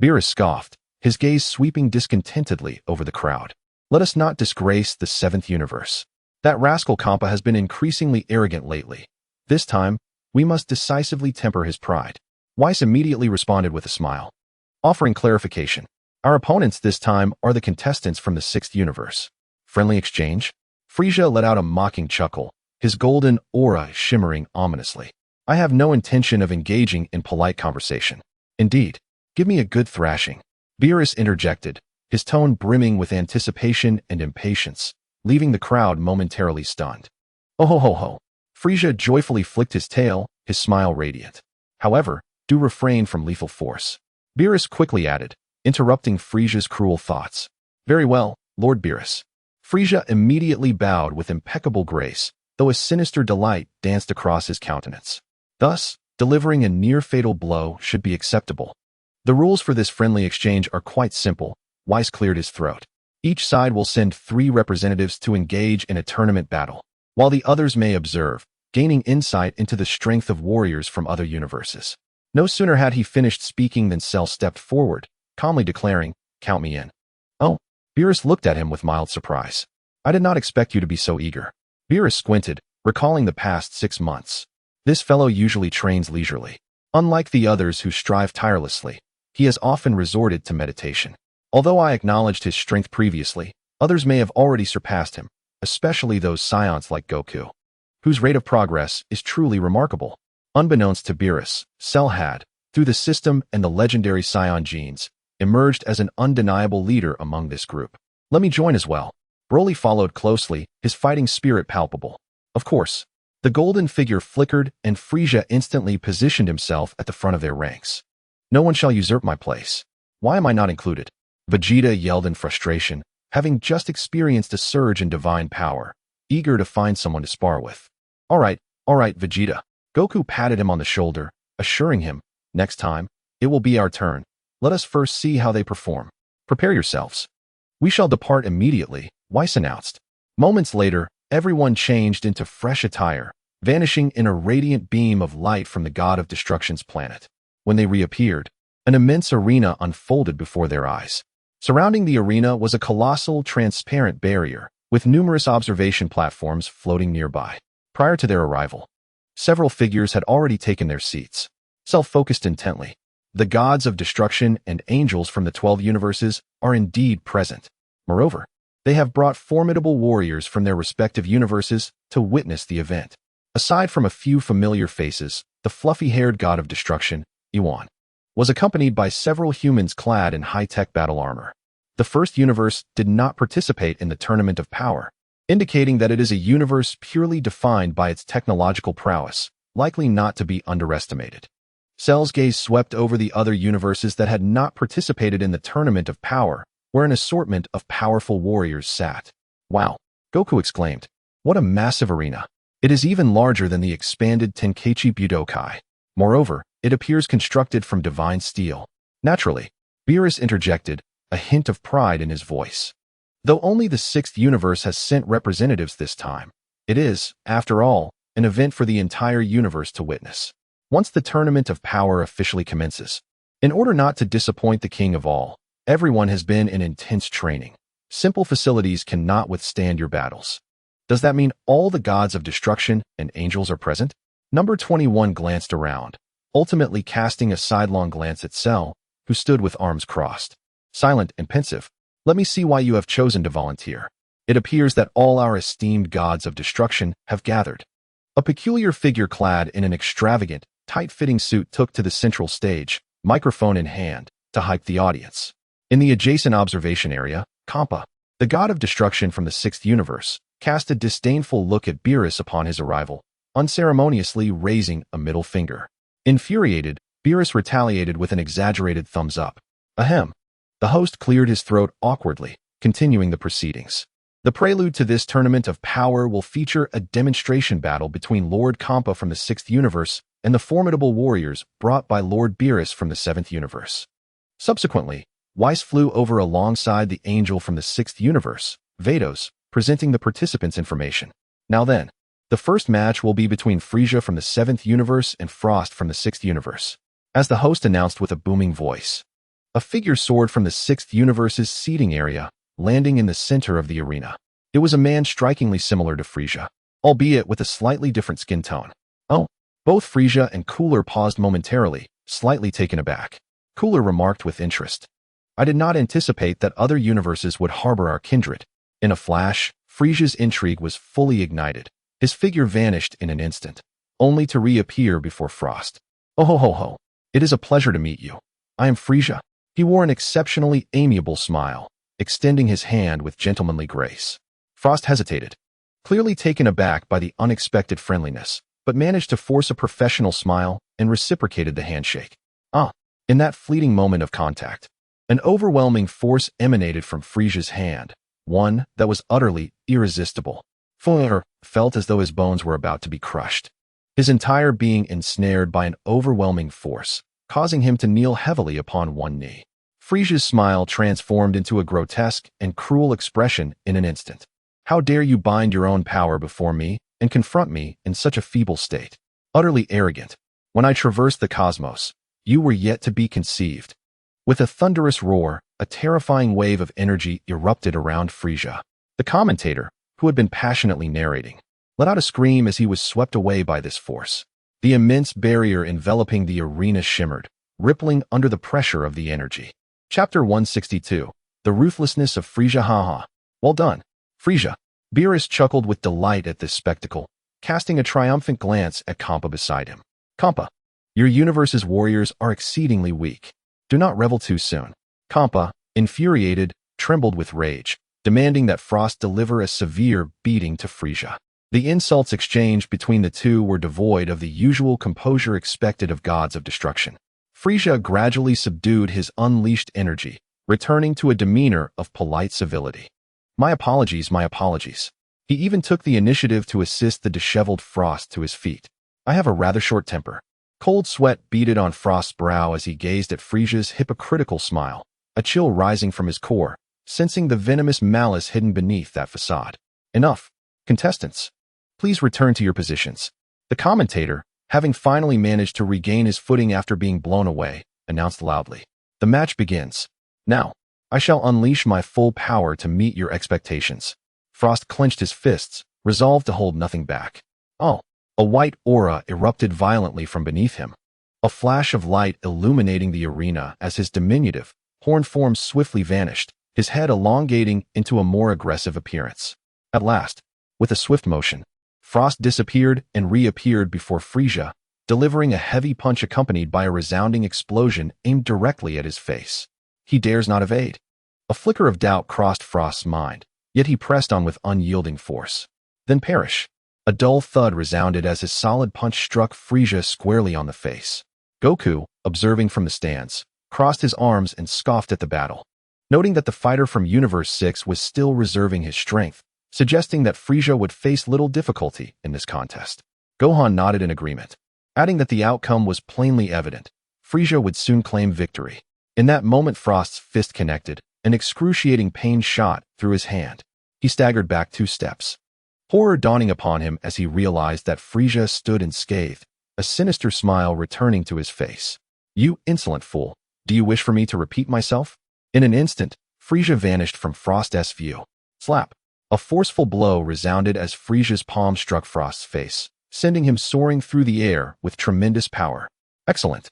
Beerus scoffed, his gaze sweeping discontentedly over the crowd. Let us not disgrace the 7th universe. That rascal Kampa has been increasingly arrogant lately. This time, we must decisively temper his pride. Weiss immediately responded with a smile, offering clarification. Our opponents this time are the contestants from the 6th universe. Friendly exchange? Frieza let out a mocking chuckle, his golden aura shimmering ominously. I have no intention of engaging in polite conversation. Indeed, give me a good thrashing. Beerus interjected, his tone brimming with anticipation and impatience, leaving the crowd momentarily stunned. Oh ho ho ho. Frieza joyfully flicked his tail, his smile radiant. However, do refrain from lethal force. Beerus quickly added, interrupting Frieza's cruel thoughts. Very well, Lord Beerus. Frieza immediately bowed with impeccable grace, though a sinister delight danced across his countenance. Thus, delivering a near-fatal blow should be acceptable. The rules for this friendly exchange are quite simple. Weiss cleared his throat. Each side will send 3 representatives to engage in a tournament battle, while the others may observe, gaining insight into the strength of warriors from other universes. No sooner had he finished speaking than Cell stepped forward, calmly declaring, "Count me in." Oh, Beerus looked at him with mild surprise. I did not expect you to be so eager. Beerus squinted, recalling the past 6 months. This fellow usually trains leisurely. Unlike the others who strive tirelessly, he has often resorted to meditation. Although I acknowledged his strength previously, others may have already surpassed him, especially those Saiyans like Goku, whose rate of progress is truly remarkable. Unbeknownst to Beerus, Cell had, through the system and the legendary Saiyan genes, emerged as an undeniable leader among this group. Let me join as well. Broly followed closely, his fighting spirit palpable. Of course, the golden figure flickered and Frieza instantly positioned himself at the front of their ranks. No one shall usurp my place. Why am I not included? Vegeta yelled in frustration, having just experienced a surge in divine power, eager to find someone to spar with. All right, Vegeta. Goku patted him on the shoulder, assuring him, next time, it will be our turn. Let us first see how they perform. Prepare yourselves. We shall depart immediately, Weiss announced. Moments later, everyone changed into fresh attire, vanishing in a radiant beam of light from the god of destruction's planet. When they reappeared, an immense arena unfolded before their eyes. Surrounding the arena was a colossal, transparent barrier, with numerous observation platforms floating nearby. Prior to their arrival, several figures had already taken their seats. Cell focused intently. The gods of destruction and angels from the 12 universes are indeed present. Moreover, they have brought formidable warriors from their respective universes to witness the event. Aside from a few familiar faces, the fluffy-haired god of destruction, Iwan, was accompanied by several humans clad in high-tech battle armor. The first universe did not participate in the Tournament of Power, indicating that it is a universe purely defined by its technological prowess, likely not to be underestimated. Cell's gaze swept over the other universes that had not participated in the Tournament of Power, where an assortment of powerful warriors sat. Wow, Goku exclaimed. What a massive arena. It is even larger than the expanded Tenkaichi Budokai. Moreover, it appears constructed from divine steel. Naturally, Beerus interjected, a hint of pride in his voice. Though only the 6th universe has sent representatives this time, it is, after all, an event for the entire universe to witness. Once the Tournament of Power officially commences, in order not to disappoint the king of all, everyone has been in intense training. Simple facilities cannot withstand your battles. Does that mean all the gods of destruction and angels are present? Number 21 glanced around, ultimately casting a sidelong glance at Cell, who stood with arms crossed. Silent and pensive. Let me see why you have chosen to volunteer. It appears that all our esteemed gods of destruction have gathered. A peculiar figure clad in an extravagant, tight-fitting suit took to the central stage, microphone in hand, to hype the audience. In the adjacent observation area, Kampa, the god of destruction from the 6th universe, cast a disdainful look at Beerus upon his arrival, unceremoniously raising a middle finger. Infuriated, Beerus retaliated with an exaggerated thumbs up. Ahem. The host cleared his throat awkwardly, continuing the proceedings. The prelude to this Tournament of Power will feature a demonstration battle between Lord Kampa from the 6th universe and the formidable warriors brought by Lord Beerus from the 7th universe. Subsequently, Weiss flew over alongside the angel from the 6th universe, Vados, presenting the participants' information. Now then, the first match will be between Frieza from the 7th universe and Frost from the 6th universe, as the host announced with a booming voice. A figure soared from the sixth universe's seating area, landing in the center of the arena. It was a man strikingly similar to Frieza, albeit with a slightly different skin tone. Oh, both Frieza and Cooler paused momentarily, slightly taken aback. Cooler remarked with interest. I did not anticipate that other universes would harbor our kindred. In a flash, Frieza's intrigue was fully ignited. His figure vanished in an instant, only to reappear before Frost. Oh ho ho ho. It is a pleasure to meet you. I am Frieza. He wore an exceptionally amiable smile, extending his hand with gentlemanly grace. Frost hesitated, clearly taken aback by the unexpected friendliness, but managed to force a professional smile and reciprocated the handshake. In that fleeting moment of contact, an overwhelming force emanated from Frieza's hand, one that was utterly irresistible. Fuller felt as though his bones were about to be crushed, his entire being ensnared by an overwhelming force, causing him to kneel heavily upon one knee. Frieza's smile transformed into a grotesque and cruel expression in an instant. How dare you bind your own power before me and confront me in such a feeble state? Utterly arrogant. When I traversed the cosmos, you were yet to be conceived. With a thunderous roar, a terrifying wave of energy erupted around Frieza. The commentator, who had been passionately narrating, let out a scream as he was swept away by this force. The immense barrier enveloping the arena shimmered, rippling under the pressure of the energy. Chapter 162. The Ruthlessness of Frieza. Haha. Well done, Frieza. Beerus chuckled with delight at this spectacle, casting a triumphant glance at Kampa beside him. Kampa, your universe's warriors are exceedingly weak. Do not revel too soon. Kampa, infuriated, trembled with rage, demanding that Frost deliver a severe beating to Frieza. The insults exchanged between the two were devoid of the usual composure expected of gods of destruction. Frieza gradually subdued his unleashed energy, returning to a demeanor of polite civility. My apologies, my apologies. He even took the initiative to assist the disheveled Frost to his feet. I have a rather short temper. Cold sweat beaded on Frost's brow as he gazed at Frieza's hypocritical smile, a chill rising from his core, sensing the venomous malice hidden beneath that facade. Enough. Contestants, please return to your positions. The commentator, having finally managed to regain his footing after being blown away, announced loudly. The match begins. Now, I shall unleash my full power to meet your expectations. Frost clenched his fists, resolved to hold nothing back. Oh. A white aura erupted violently from beneath him, a flash of light illuminating the arena as his diminutive, horned form swiftly vanished, his head elongating into a more aggressive appearance. At last, with a swift motion, Frost disappeared and reappeared before Frieza, delivering a heavy punch accompanied by a resounding explosion aimed directly at his face. He dares not evade. A flicker of doubt crossed Frost's mind, yet he pressed on with unyielding force. Then perish. A dull thud resounded as his solid punch struck Frieza squarely on the face. Goku, observing from the stands, crossed his arms and scoffed at the battle, noting that the fighter from Universe 6 was still reserving his strength, suggesting that Frieza would face little difficulty in this contest. Gohan nodded in agreement, adding that the outcome was plainly evident. Frieza would soon claim victory. In that moment, Frost's fist connected, an excruciating pain shot through his hand. He staggered back 2 steps. Horror dawning upon him as he realized that Frieza stood unscathed, a sinister smile returning to his face. You insolent fool, do you wish for me to repeat myself? In an instant, Frieza vanished from Frost's view. Slap! A forceful blow resounded as Frieza's palm struck Frost's face, sending him soaring through the air with tremendous power. Excellent!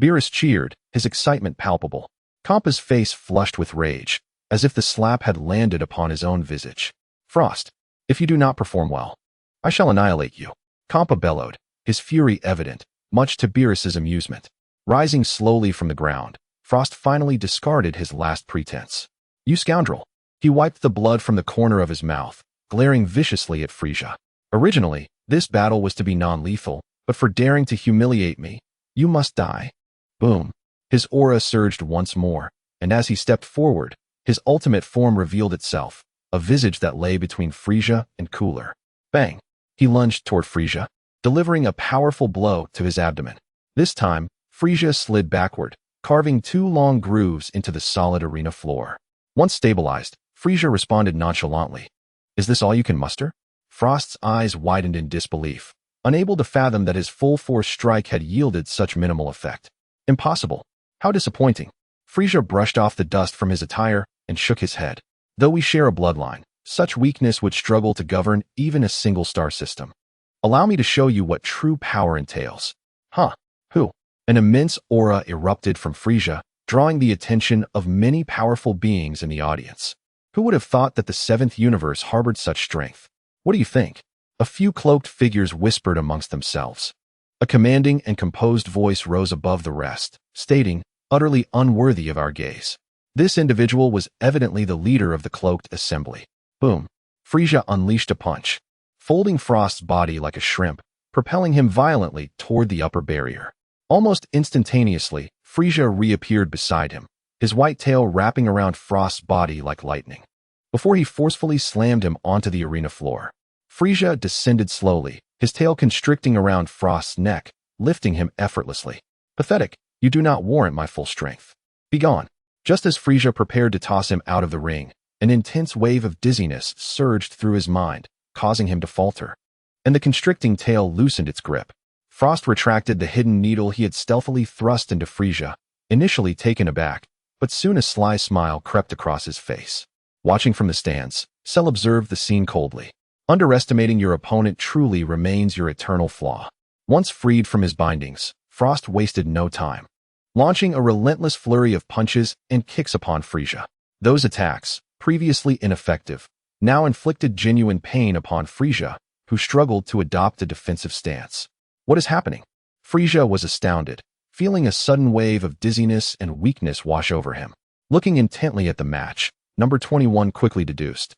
Beerus cheered, his excitement palpable. Kampa's face flushed with rage, as if the slap had landed upon his own visage. Frost, if you do not perform well, I shall annihilate you. Kampa bellowed, his fury evident, much to Beerus's amusement. Rising slowly from the ground, Frost finally discarded his last pretense. You scoundrel! He wiped the blood from the corner of his mouth, glaring viciously at Frieza. Originally, this battle was to be non-lethal, but for daring to humiliate me, you must die. Boom! His aura surged once more, and as he stepped forward, his ultimate form revealed itself, a visage that lay between Frieza and Cooler. Bang! He lunged toward Frieza, delivering a powerful blow to his abdomen. This time, Frieza slid backward, carving 2 long grooves into the solid arena floor. Once stabilized, Frieza responded nonchalantly. Is this all you can muster? Frost's eyes widened in disbelief, unable to fathom that his full-force strike had yielded such minimal effect. Impossible. How disappointing. Frieza brushed off the dust from his attire and shook his head. Though we share a bloodline, such weakness would struggle to govern even a single star system. Allow me to show you what true power entails. Huh? Who? An immense aura erupted from Frieza, drawing the attention of many powerful beings in the audience. Who would have thought that the seventh universe harbored such strength? What do you think? A few cloaked figures whispered amongst themselves. A commanding and composed voice rose above the rest, stating, "Utterly unworthy of our gaze." This individual was evidently the leader of the cloaked assembly. Boom. Frieza unleashed a punch, folding Frost's body like a shrimp, propelling him violently toward the upper barrier. Almost instantaneously, Frieza reappeared beside him, his white tail wrapping around Frost's body like lightning. Before he forcefully slammed him onto the arena floor, Frieza descended slowly, his tail constricting around Frost's neck, lifting him effortlessly. Pathetic, you do not warrant my full strength. Begone. Just as Frieza prepared to toss him out of the ring, an intense wave of dizziness surged through his mind, causing him to falter. And the constricting tail loosened its grip. Frost retracted the hidden needle he had stealthily thrust into Frieza, initially taken aback, but soon a sly smile crept across his face. Watching from the stands, Cell observed the scene coldly. Underestimating your opponent truly remains your eternal flaw. Once freed from his bindings, Frost wasted no time, launching a relentless flurry of punches and kicks upon Frieza. Those attacks, previously ineffective, now inflicted genuine pain upon Frieza, who struggled to adopt a defensive stance. What is happening? Frieza was astounded, feeling a sudden wave of dizziness and weakness wash over him. Looking intently at the match, number 21 quickly deduced,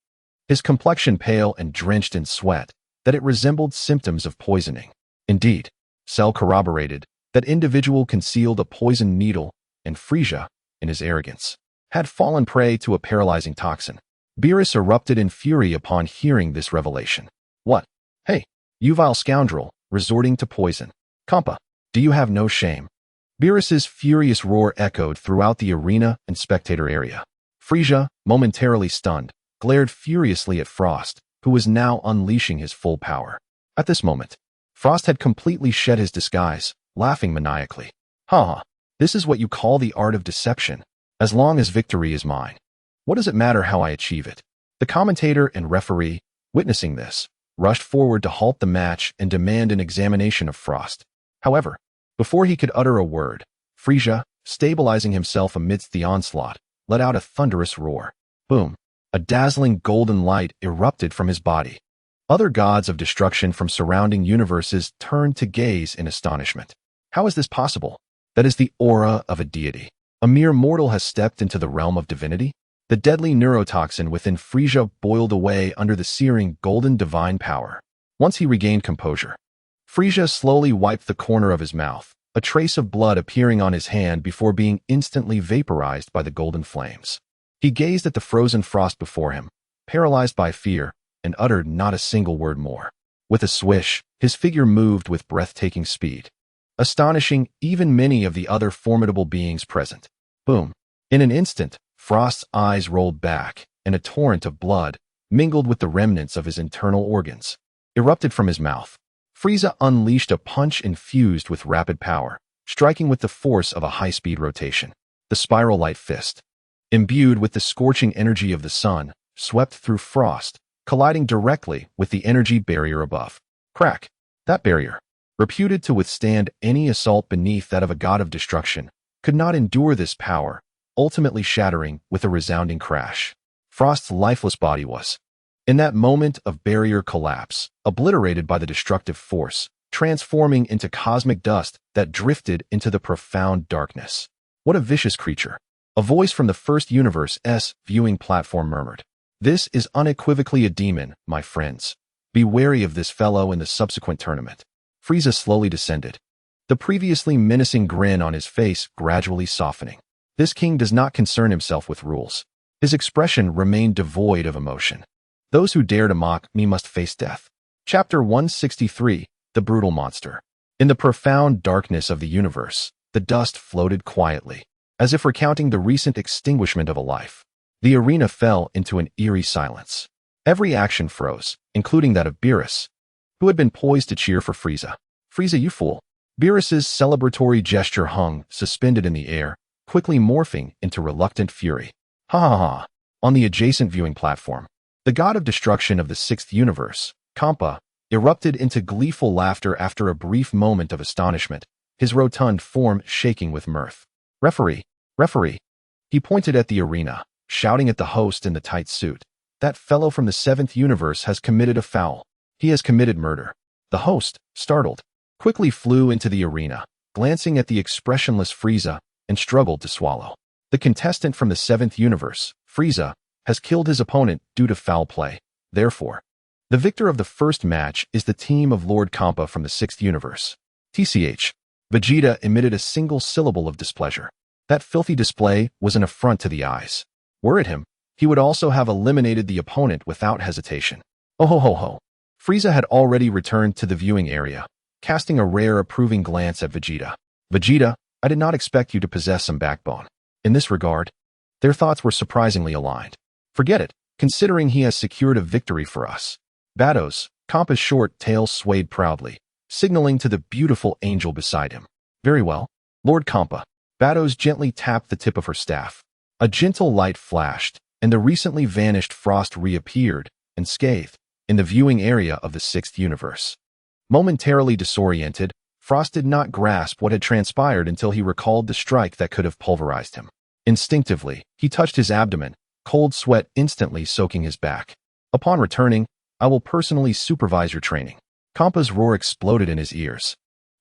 his complexion pale and drenched in sweat, that it resembled symptoms of poisoning. Indeed, Cell corroborated that individual concealed a poisoned needle, and Frieza, in his arrogance, had fallen prey to a paralyzing toxin. Beerus erupted in fury upon hearing this revelation. What? Hey, you vile scoundrel, resorting to poison. Kampa, do you have no shame? Beerus's furious roar echoed throughout the arena and spectator area. Frieza, momentarily stunned, glared furiously at Frost, who was now unleashing his full power. At this moment, Frost had completely shed his disguise, laughing maniacally. Ha! This is what you call the art of deception. As long as victory is mine, what does it matter how I achieve it? The commentator and referee, witnessing this, rushed forward to halt the match and demand an examination of Frost. However, before he could utter a word, Frieza, stabilizing himself amidst the onslaught, let out a thunderous roar. Boom! A dazzling golden light erupted from his body. Other gods of destruction from surrounding universes turned to gaze in astonishment. How is this possible? That is the aura of a deity. A mere mortal has stepped into the realm of divinity? The deadly neurotoxin within Frieza boiled away under the searing golden divine power. Once he regained composure, Frieza slowly wiped the corner of his mouth, a trace of blood appearing on his hand before being instantly vaporized by the golden flames. He gazed at the frozen frost before him, paralyzed by fear, and uttered not a single word more. With a swish, his figure moved with breathtaking speed, astonishing even many of the other formidable beings present. Boom! In an instant, Frost's eyes rolled back, and a torrent of blood, mingled with the remnants of his internal organs, erupted from his mouth. Frieza unleashed a punch infused with rapid power, striking with the force of a high-speed rotation. The spiral light fist, imbued with the scorching energy of the sun, swept through Frost, colliding directly with the energy barrier above. Crack! That barrier, reputed to withstand any assault beneath that of a god of destruction, could not endure this power, ultimately shattering with a resounding crash. Frost's lifeless body was, in that moment of barrier collapse, obliterated by the destructive force, transforming into cosmic dust that drifted into the profound darkness. What a vicious creature! A voice from the first universe's viewing platform murmured. This is unequivocally a demon, my friends. Be wary of this fellow in the subsequent tournament. Frieza slowly descended, the previously menacing grin on his face gradually softening. This king does not concern himself with rules. His expression remained devoid of emotion. Those who dare to mock me must face death. Chapter 163, The Brutal Monster. In the profound darkness of the universe, the dust floated quietly, as if recounting the recent extinguishment of a life. The arena fell into an eerie silence. Every action froze, including that of Beerus, who had been poised to cheer for Frieza. Frieza, you fool! Beerus's celebratory gesture hung, suspended in the air, quickly morphing into reluctant fury. Ha ha ha. On the adjacent viewing platform, the god of destruction of the sixth universe, Kampa, erupted into gleeful laughter after a brief moment of astonishment, his rotund form shaking with mirth. Referee, referee. He pointed at the arena, shouting at the host in the tight suit. That fellow from the seventh universe has committed a foul. He has committed murder. The host, startled, quickly flew into the arena, glancing at the expressionless Frieza, and struggled to swallow. The contestant from the seventh universe, Frieza, has killed his opponent due to foul play. Therefore, the victor of the first match is the team of Lord Kampa from the sixth universe. TCH. Vegeta emitted a single syllable of displeasure. That filthy display was an affront to the eyes. Were it him, he would also have eliminated the opponent without hesitation. Oh ho ho ho. Frieza had already returned to the viewing area, casting a rare approving glance at Vegeta. Vegeta, I did not expect you to possess some backbone. In this regard, their thoughts were surprisingly aligned. Forget it, considering he has secured a victory for us. Battles, Kampa's short tail swayed proudly, signaling to the beautiful angel beside him. Very well, Lord Kampa. Batos gently tapped the tip of her staff. A gentle light flashed, and the recently vanished Frost reappeared, unscathed, in the viewing area of the sixth universe. Momentarily disoriented, Frost did not grasp what had transpired until he recalled the strike that could have pulverized him. Instinctively, he touched his abdomen, cold sweat instantly soaking his back. Upon returning, I will personally supervise your training. Kampa's roar exploded in his ears,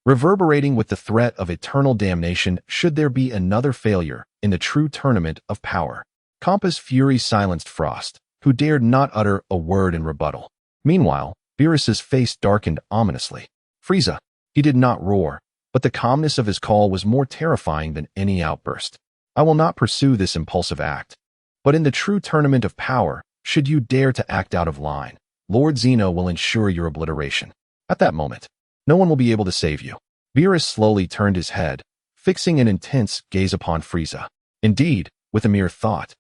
reverberating with the threat of eternal damnation should there be another failure in the true tournament of power. Kampa's fury silenced Frost, who dared not utter a word in rebuttal. Meanwhile, Beerus's face darkened ominously. Frieza. He did not roar, but the calmness of his call was more terrifying than any outburst. I will not pursue this impulsive act. But in the true tournament of power, should you dare to act out of line, Lord Zeno will ensure your obliteration. At that moment, no one will be able to save you. Beerus slowly turned his head, fixing an intense gaze upon Frieza. Indeed, with a mere thought,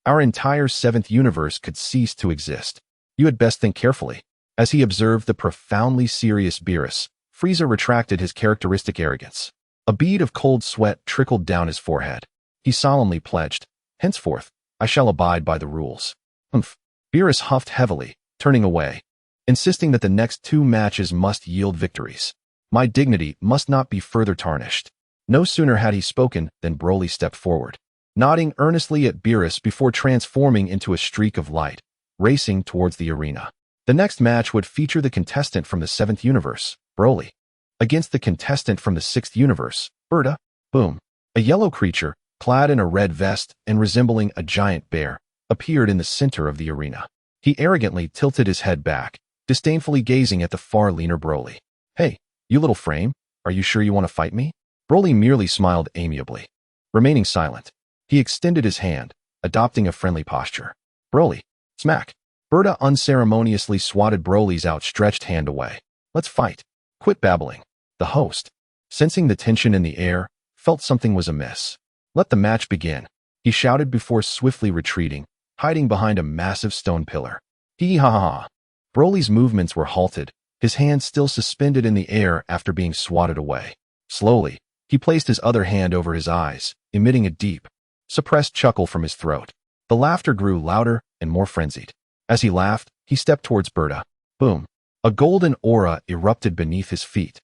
our entire seventh universe could cease to exist. You had best think carefully. As he observed the profoundly serious Beerus, Frieza retracted his characteristic arrogance. A bead of cold sweat trickled down his forehead. He solemnly pledged, henceforth, I shall abide by the rules. Humph. Beerus huffed heavily, turning away, insisting that the next two matches must yield victories. My dignity must not be further tarnished. No sooner had he spoken than Broly stepped forward, nodding earnestly at Beerus before transforming into a streak of light, racing towards the arena. The next match would feature the contestant from the seventh universe, Broly, against the contestant from the sixth universe, Berta. Boom. A yellow creature, clad in a red vest and resembling a giant bear, appeared in the center of the arena. He arrogantly tilted his head back, disdainfully gazing at the far leaner Broly. Hey, you little frame, are you sure you want to fight me? Broly merely smiled amiably. Remaining silent, he extended his hand, adopting a friendly posture. Broly. Smack. Berta unceremoniously swatted Broly's outstretched hand away. Let's fight. Quit babbling. The host, sensing the tension in the air, felt something was amiss. Let the match begin, he shouted before swiftly retreating, hiding behind a massive stone pillar. Hee ha ha ha. Broly's movements were halted, his hand still suspended in the air after being swatted away. Slowly, he placed his other hand over his eyes, emitting a deep, suppressed chuckle from his throat. The laughter grew louder and more frenzied. As he laughed, he stepped towards Berta. Boom. A golden aura erupted beneath his feet,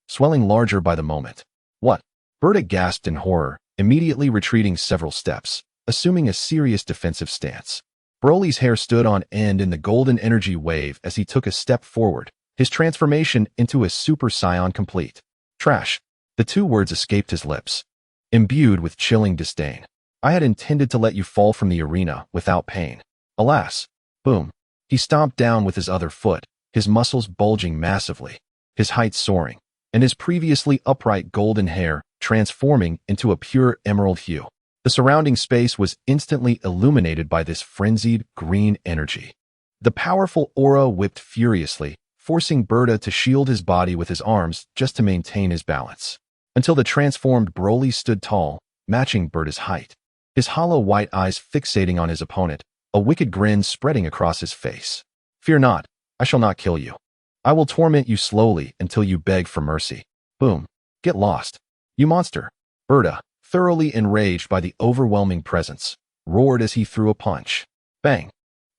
swelling larger by the moment. What? Berta gasped in horror, immediately retreating several steps, assuming a serious defensive stance. Broly's hair stood on end in the golden energy wave as he took a step forward, his transformation into a Super Saiyan complete. Trash. The two words escaped his lips, imbued with chilling disdain. I had intended to let you fall from the arena without pain. Alas. Boom. He stomped down with his other foot, his muscles bulging massively, his height soaring, and his previously upright golden hair transforming into a pure emerald hue. The surrounding space was instantly illuminated by this frenzied green energy. The powerful aura whipped furiously, forcing Berta to shield his body with his arms just to maintain his balance, until the transformed Broly stood tall, matching Berta's height. His hollow white eyes fixating on his opponent, a wicked grin spreading across his face. Fear not, I shall not kill you. I will torment you slowly until you beg for mercy. Boom. Get lost. You monster. Berta, thoroughly enraged by the overwhelming presence, roared as he threw a punch. Bang!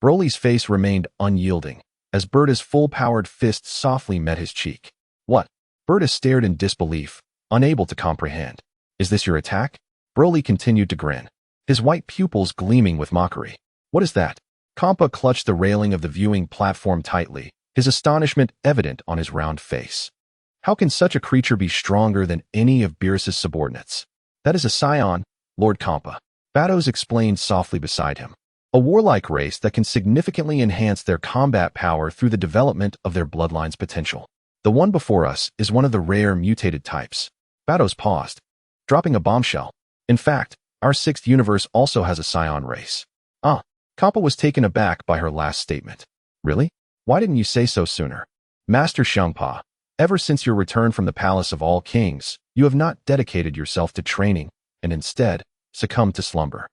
Broly's face remained unyielding, as Berta's full-powered fist softly met his cheek. What? Berta stared in disbelief, unable to comprehend. Is this your attack? Broly continued to grin, his white pupils gleaming with mockery. What is that? Kampa clutched the railing of the viewing platform tightly, his astonishment evident on his round face. How can such a creature be stronger than any of Beerus's subordinates? That is a Saiyan, Lord Kampa. Batos explained softly beside him. A warlike race that can significantly enhance their combat power through the development of their bloodline's potential. The one before us is one of the rare mutated types. Batos paused, dropping a bombshell. In fact, our sixth universe also has a Saiyan race. Kampa was taken aback by her last statement. Really? Why didn't you say so sooner? Master Xiangpa, ever since your return from the Palace of All Kings, you have not dedicated yourself to training, and instead, succumbed to slumber.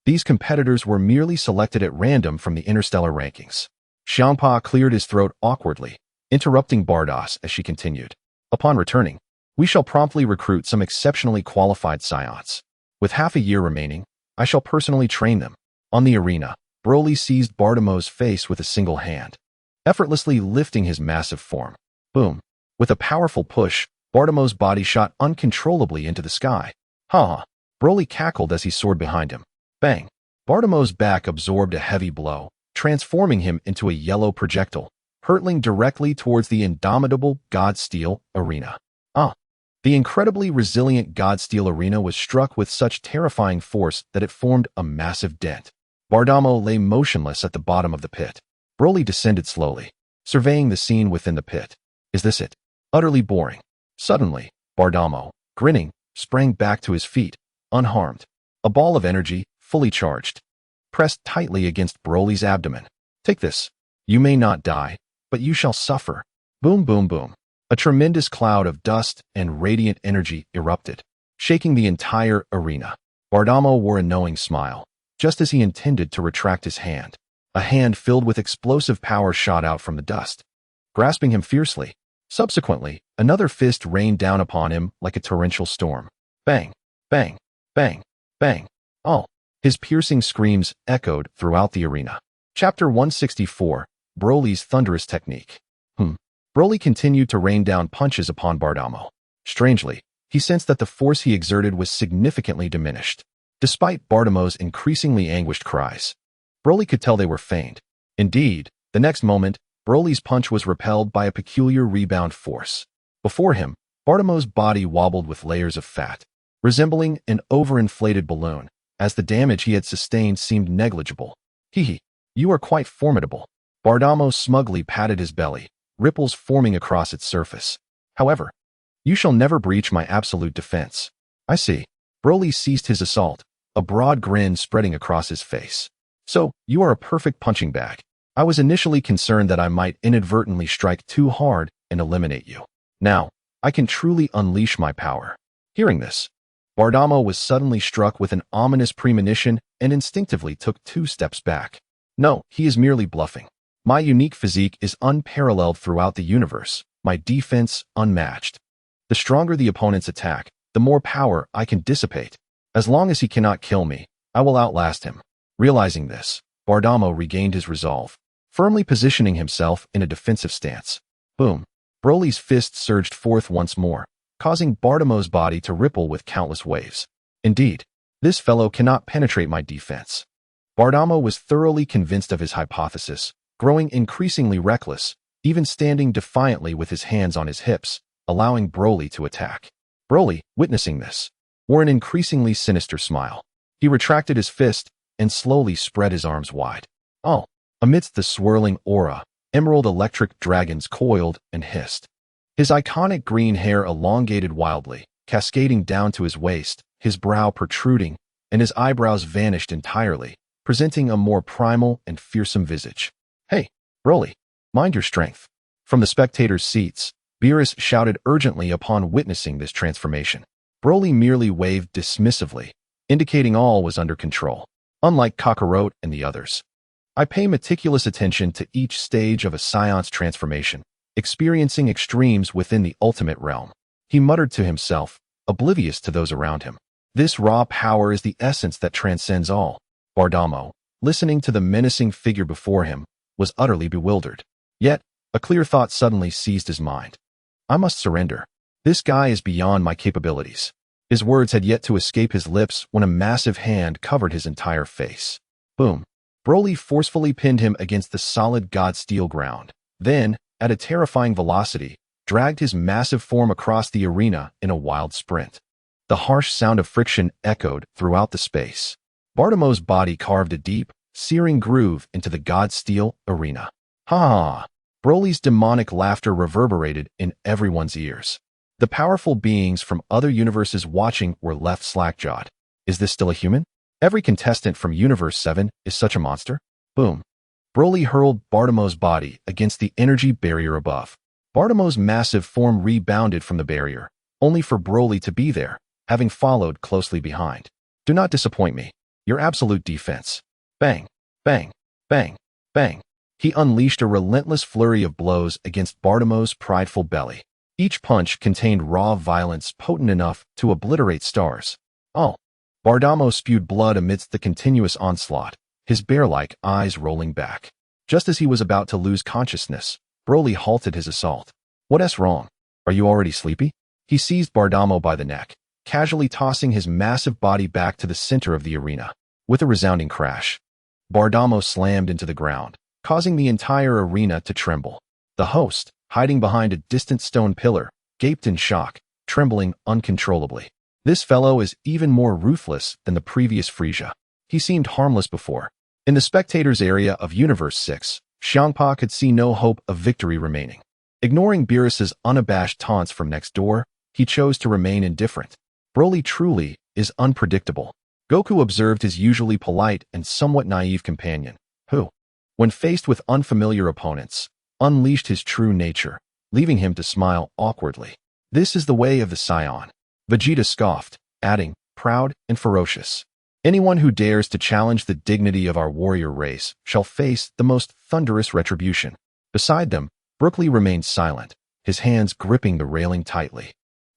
These competitors were merely selected at random from the interstellar rankings. Xiangpa cleared his throat awkwardly, interrupting Bardos as she continued. Upon returning, we shall promptly recruit some exceptionally qualified Saiyans. With half a year remaining, I shall personally train them. On the arena, Broly seized Bartimeau's face with a single hand, effortlessly lifting his massive form. Boom. With a powerful push, Bartimeau's body shot uncontrollably into the sky. Ha! Broly cackled as he soared behind him. Bang! Bartimeau's back absorbed a heavy blow, transforming him into a yellow projectile, hurtling directly towards the indomitable God Steel arena. The incredibly resilient God Steel arena was struck with such terrifying force that it formed a massive dent. Bartimeau lay motionless at the bottom of the pit. Broly descended slowly, surveying the scene within the pit. Is this it? Utterly boring. Suddenly, Bartimeau, grinning, sprang back to his feet, unharmed. A ball of energy, fully charged, pressed tightly against Broly's abdomen. Take this. You may not die, but you shall suffer. Boom, boom, boom. A tremendous cloud of dust and radiant energy erupted, shaking the entire arena. Bartimeau wore a knowing smile, just as he intended to retract his hand. A hand filled with explosive power shot out from the dust, grasping him fiercely. Subsequently, another fist rained down upon him like a torrential storm. Bang, bang, bang, bang. His piercing screams echoed throughout the arena. Chapter 164, Broly's Thunderous Technique. Broly continued to rain down punches upon Bartimeau. Strangely, he sensed that the force he exerted was significantly diminished. Despite Bartimeau's increasingly anguished cries, Broly could tell they were feigned. Indeed, the next moment, Broly's punch was repelled by a peculiar rebound force. Before him, Bartimeau's body wobbled with layers of fat, resembling an overinflated balloon, as the damage he had sustained seemed negligible. You are quite formidable. Bartimeau smugly patted his belly, ripples forming across its surface. However, you shall never breach my absolute defense. I see. Broly ceased his assault, a broad grin spreading across his face. So, you are a perfect punching bag. I was initially concerned that I might inadvertently strike too hard and eliminate you. Now, I can truly unleash my power. Hearing this, Bartimeau was suddenly struck with an ominous premonition and instinctively took 2 steps back. No, he is merely bluffing. My unique physique is unparalleled throughout the universe, my defense unmatched. The stronger the opponent's attack, the more power I can dissipate. As long as he cannot kill me, I will outlast him. Realizing this, Bartimeau regained his resolve, firmly positioning himself in a defensive stance. Boom! Broly's fist surged forth once more, causing Bartimeau's body to ripple with countless waves. Indeed, this fellow cannot penetrate my defense. Bartimeau was thoroughly convinced of his hypothesis, growing increasingly reckless, even standing defiantly with his hands on his hips, allowing Broly to attack. Broly, witnessing this, wore an increasingly sinister smile. He retracted his fist and slowly spread his arms wide. Amidst the swirling aura, emerald electric dragons coiled and hissed. His iconic green hair elongated wildly, cascading down to his waist, his brow protruding, and his eyebrows vanished entirely, presenting a more primal and fearsome visage. Hey, Broly, mind your strength. From the spectators' seats, Beerus shouted urgently upon witnessing this transformation. Broly merely waved dismissively, indicating all was under control. Unlike Kakarot and the others, I pay meticulous attention to each stage of a Saiyan's transformation, experiencing extremes within the ultimate realm. He muttered to himself, oblivious to those around him. This raw power is the essence that transcends all. Bardamo, listening to the menacing figure before him, was utterly bewildered. Yet, a clear thought suddenly seized his mind. I must surrender. This guy is beyond my capabilities. His words had yet to escape his lips when a massive hand covered his entire face. Boom. Broly forcefully pinned him against the solid god steel ground. Then, at a terrifying velocity, dragged his massive form across the arena in a wild sprint. The harsh sound of friction echoed throughout the space. Bardamo's body carved a deep, searing groove into the god steel arena. Ha ha! Broly's demonic laughter reverberated in everyone's ears. The powerful beings from other universes watching were left slack-jawed. Is this still a human? Every contestant from Universe 7 is such a monster? Boom. Broly hurled Bardamo's body against the energy barrier above. Bardamo's massive form rebounded from the barrier, only for Broly to be there, having followed closely behind. Do not disappoint me. Your absolute defense. Bang, bang, bang, bang. He unleashed a relentless flurry of blows against Bardamo's prideful belly. Each punch contained raw violence potent enough to obliterate stars. Oh. Bardamo spewed blood amidst the continuous onslaught, his bear-like eyes rolling back. Just as he was about to lose consciousness, Broly halted his assault. What's wrong? Are you already sleepy? He seized Bardamo by the neck, casually tossing his massive body back to the center of the arena. With a resounding crash, Bardamo slammed into the ground, causing the entire arena to tremble. The host, hiding behind a distant stone pillar, gaped in shock, trembling uncontrollably. This fellow is even more ruthless than the previous Frieza. He seemed harmless before. In the spectators' area of Universe 6, Xiangpa could see no hope of victory remaining. Ignoring Beerus's unabashed taunts from next door, he chose to remain indifferent. Broly truly is unpredictable. Goku observed his usually polite and somewhat naive companion, who, when faced with unfamiliar opponents, unleashed his true nature, leaving him to smile awkwardly. This is the way of the Saiyan. Vegeta scoffed, adding, proud and ferocious. Anyone who dares to challenge the dignity of our warrior race shall face the most thunderous retribution. Beside them, Broly remained silent, his hands gripping the railing tightly.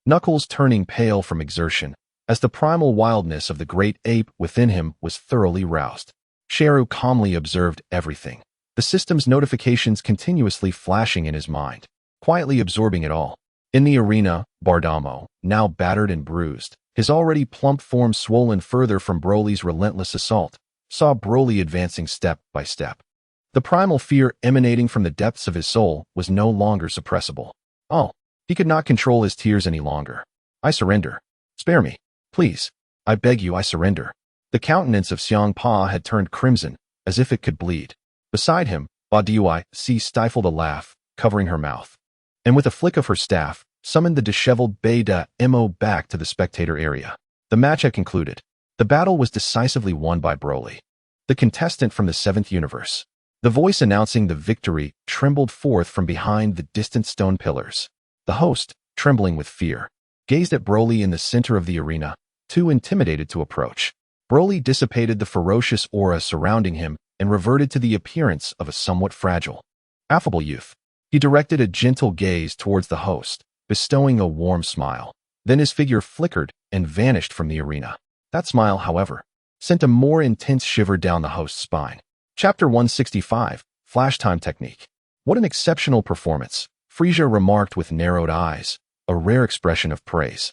Knuckles turning pale from exertion, as the primal wildness of the great ape within him was thoroughly roused. Shalu calmly observed everything, the system's notifications continuously flashing in his mind, quietly absorbing it all. In the arena, Bardamo, now battered and bruised, his already plump form swollen further from Broly's relentless assault, saw Broly advancing step by step. The primal fear emanating from the depths of his soul was no longer suppressible. Oh, he could not control his tears any longer. I surrender. Spare me. Please. I beg you, I surrender. The countenance of Xiangpa had turned crimson, as if it could bleed. Beside him, Badiui stifled a laugh, covering her mouth, and with a flick of her staff, summoned the disheveled Beta Mo back to the spectator area. The match had concluded. The battle was decisively won by Broly, the contestant from the 7th universe. The voice announcing the victory trembled forth from behind the distant stone pillars. The host, trembling with fear, gazed at Broly in the center of the arena, too intimidated to approach. Broly dissipated the ferocious aura surrounding him and reverted to the appearance of a somewhat fragile, affable youth. He directed a gentle gaze towards the host, bestowing a warm smile. Then his figure flickered and vanished from the arena. That smile, however, sent a more intense shiver down the host's spine. Chapter 165, Flash Time Technique. What an exceptional performance, Frieza remarked with narrowed eyes, a rare expression of praise.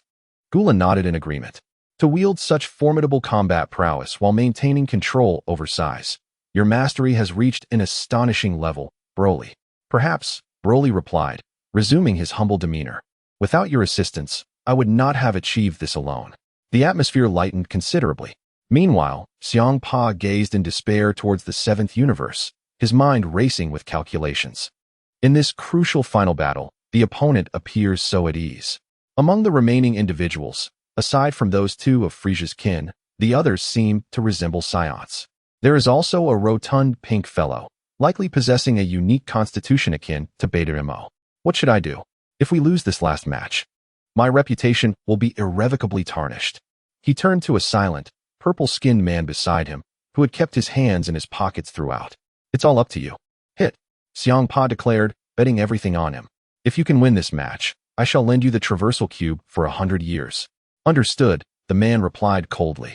Gula nodded in agreement. To wield such formidable combat prowess while maintaining control over size, your mastery has reached an astonishing level, Broly. Perhaps, Broly replied, resuming his humble demeanor. Without your assistance, I would not have achieved this alone. The atmosphere lightened considerably. Meanwhile, Xiangpa gazed in despair towards the 7th universe, his mind racing with calculations. In this crucial final battle, the opponent appears so at ease. Among the remaining individuals, aside from those two of Frieza's kin, the others seem to resemble Saiyans. There is also a rotund pink fellow, likely possessing a unique constitution akin to Beta Mo. What should I do? If we lose this last match, my reputation will be irrevocably tarnished. He turned to a silent, purple-skinned man beside him, who had kept his hands in his pockets throughout. It's all up to you. Hit, Xiangpa declared, betting everything on him. If you can win this match, I shall lend you the traversal cube for 100 years. Understood, the the man replied coldly,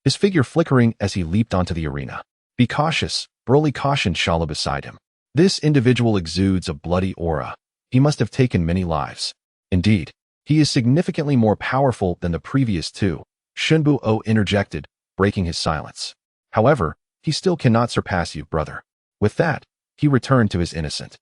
his figure flickering as he leaped onto the arena. Be cautious, Broly cautioned Shalu beside him. This individual exudes a bloody aura. He must have taken many lives. Indeed, he is significantly more powerful than the previous two, Shunbu-O interjected, breaking his silence. However, he still cannot surpass you, brother. With that, he returned to his innocent,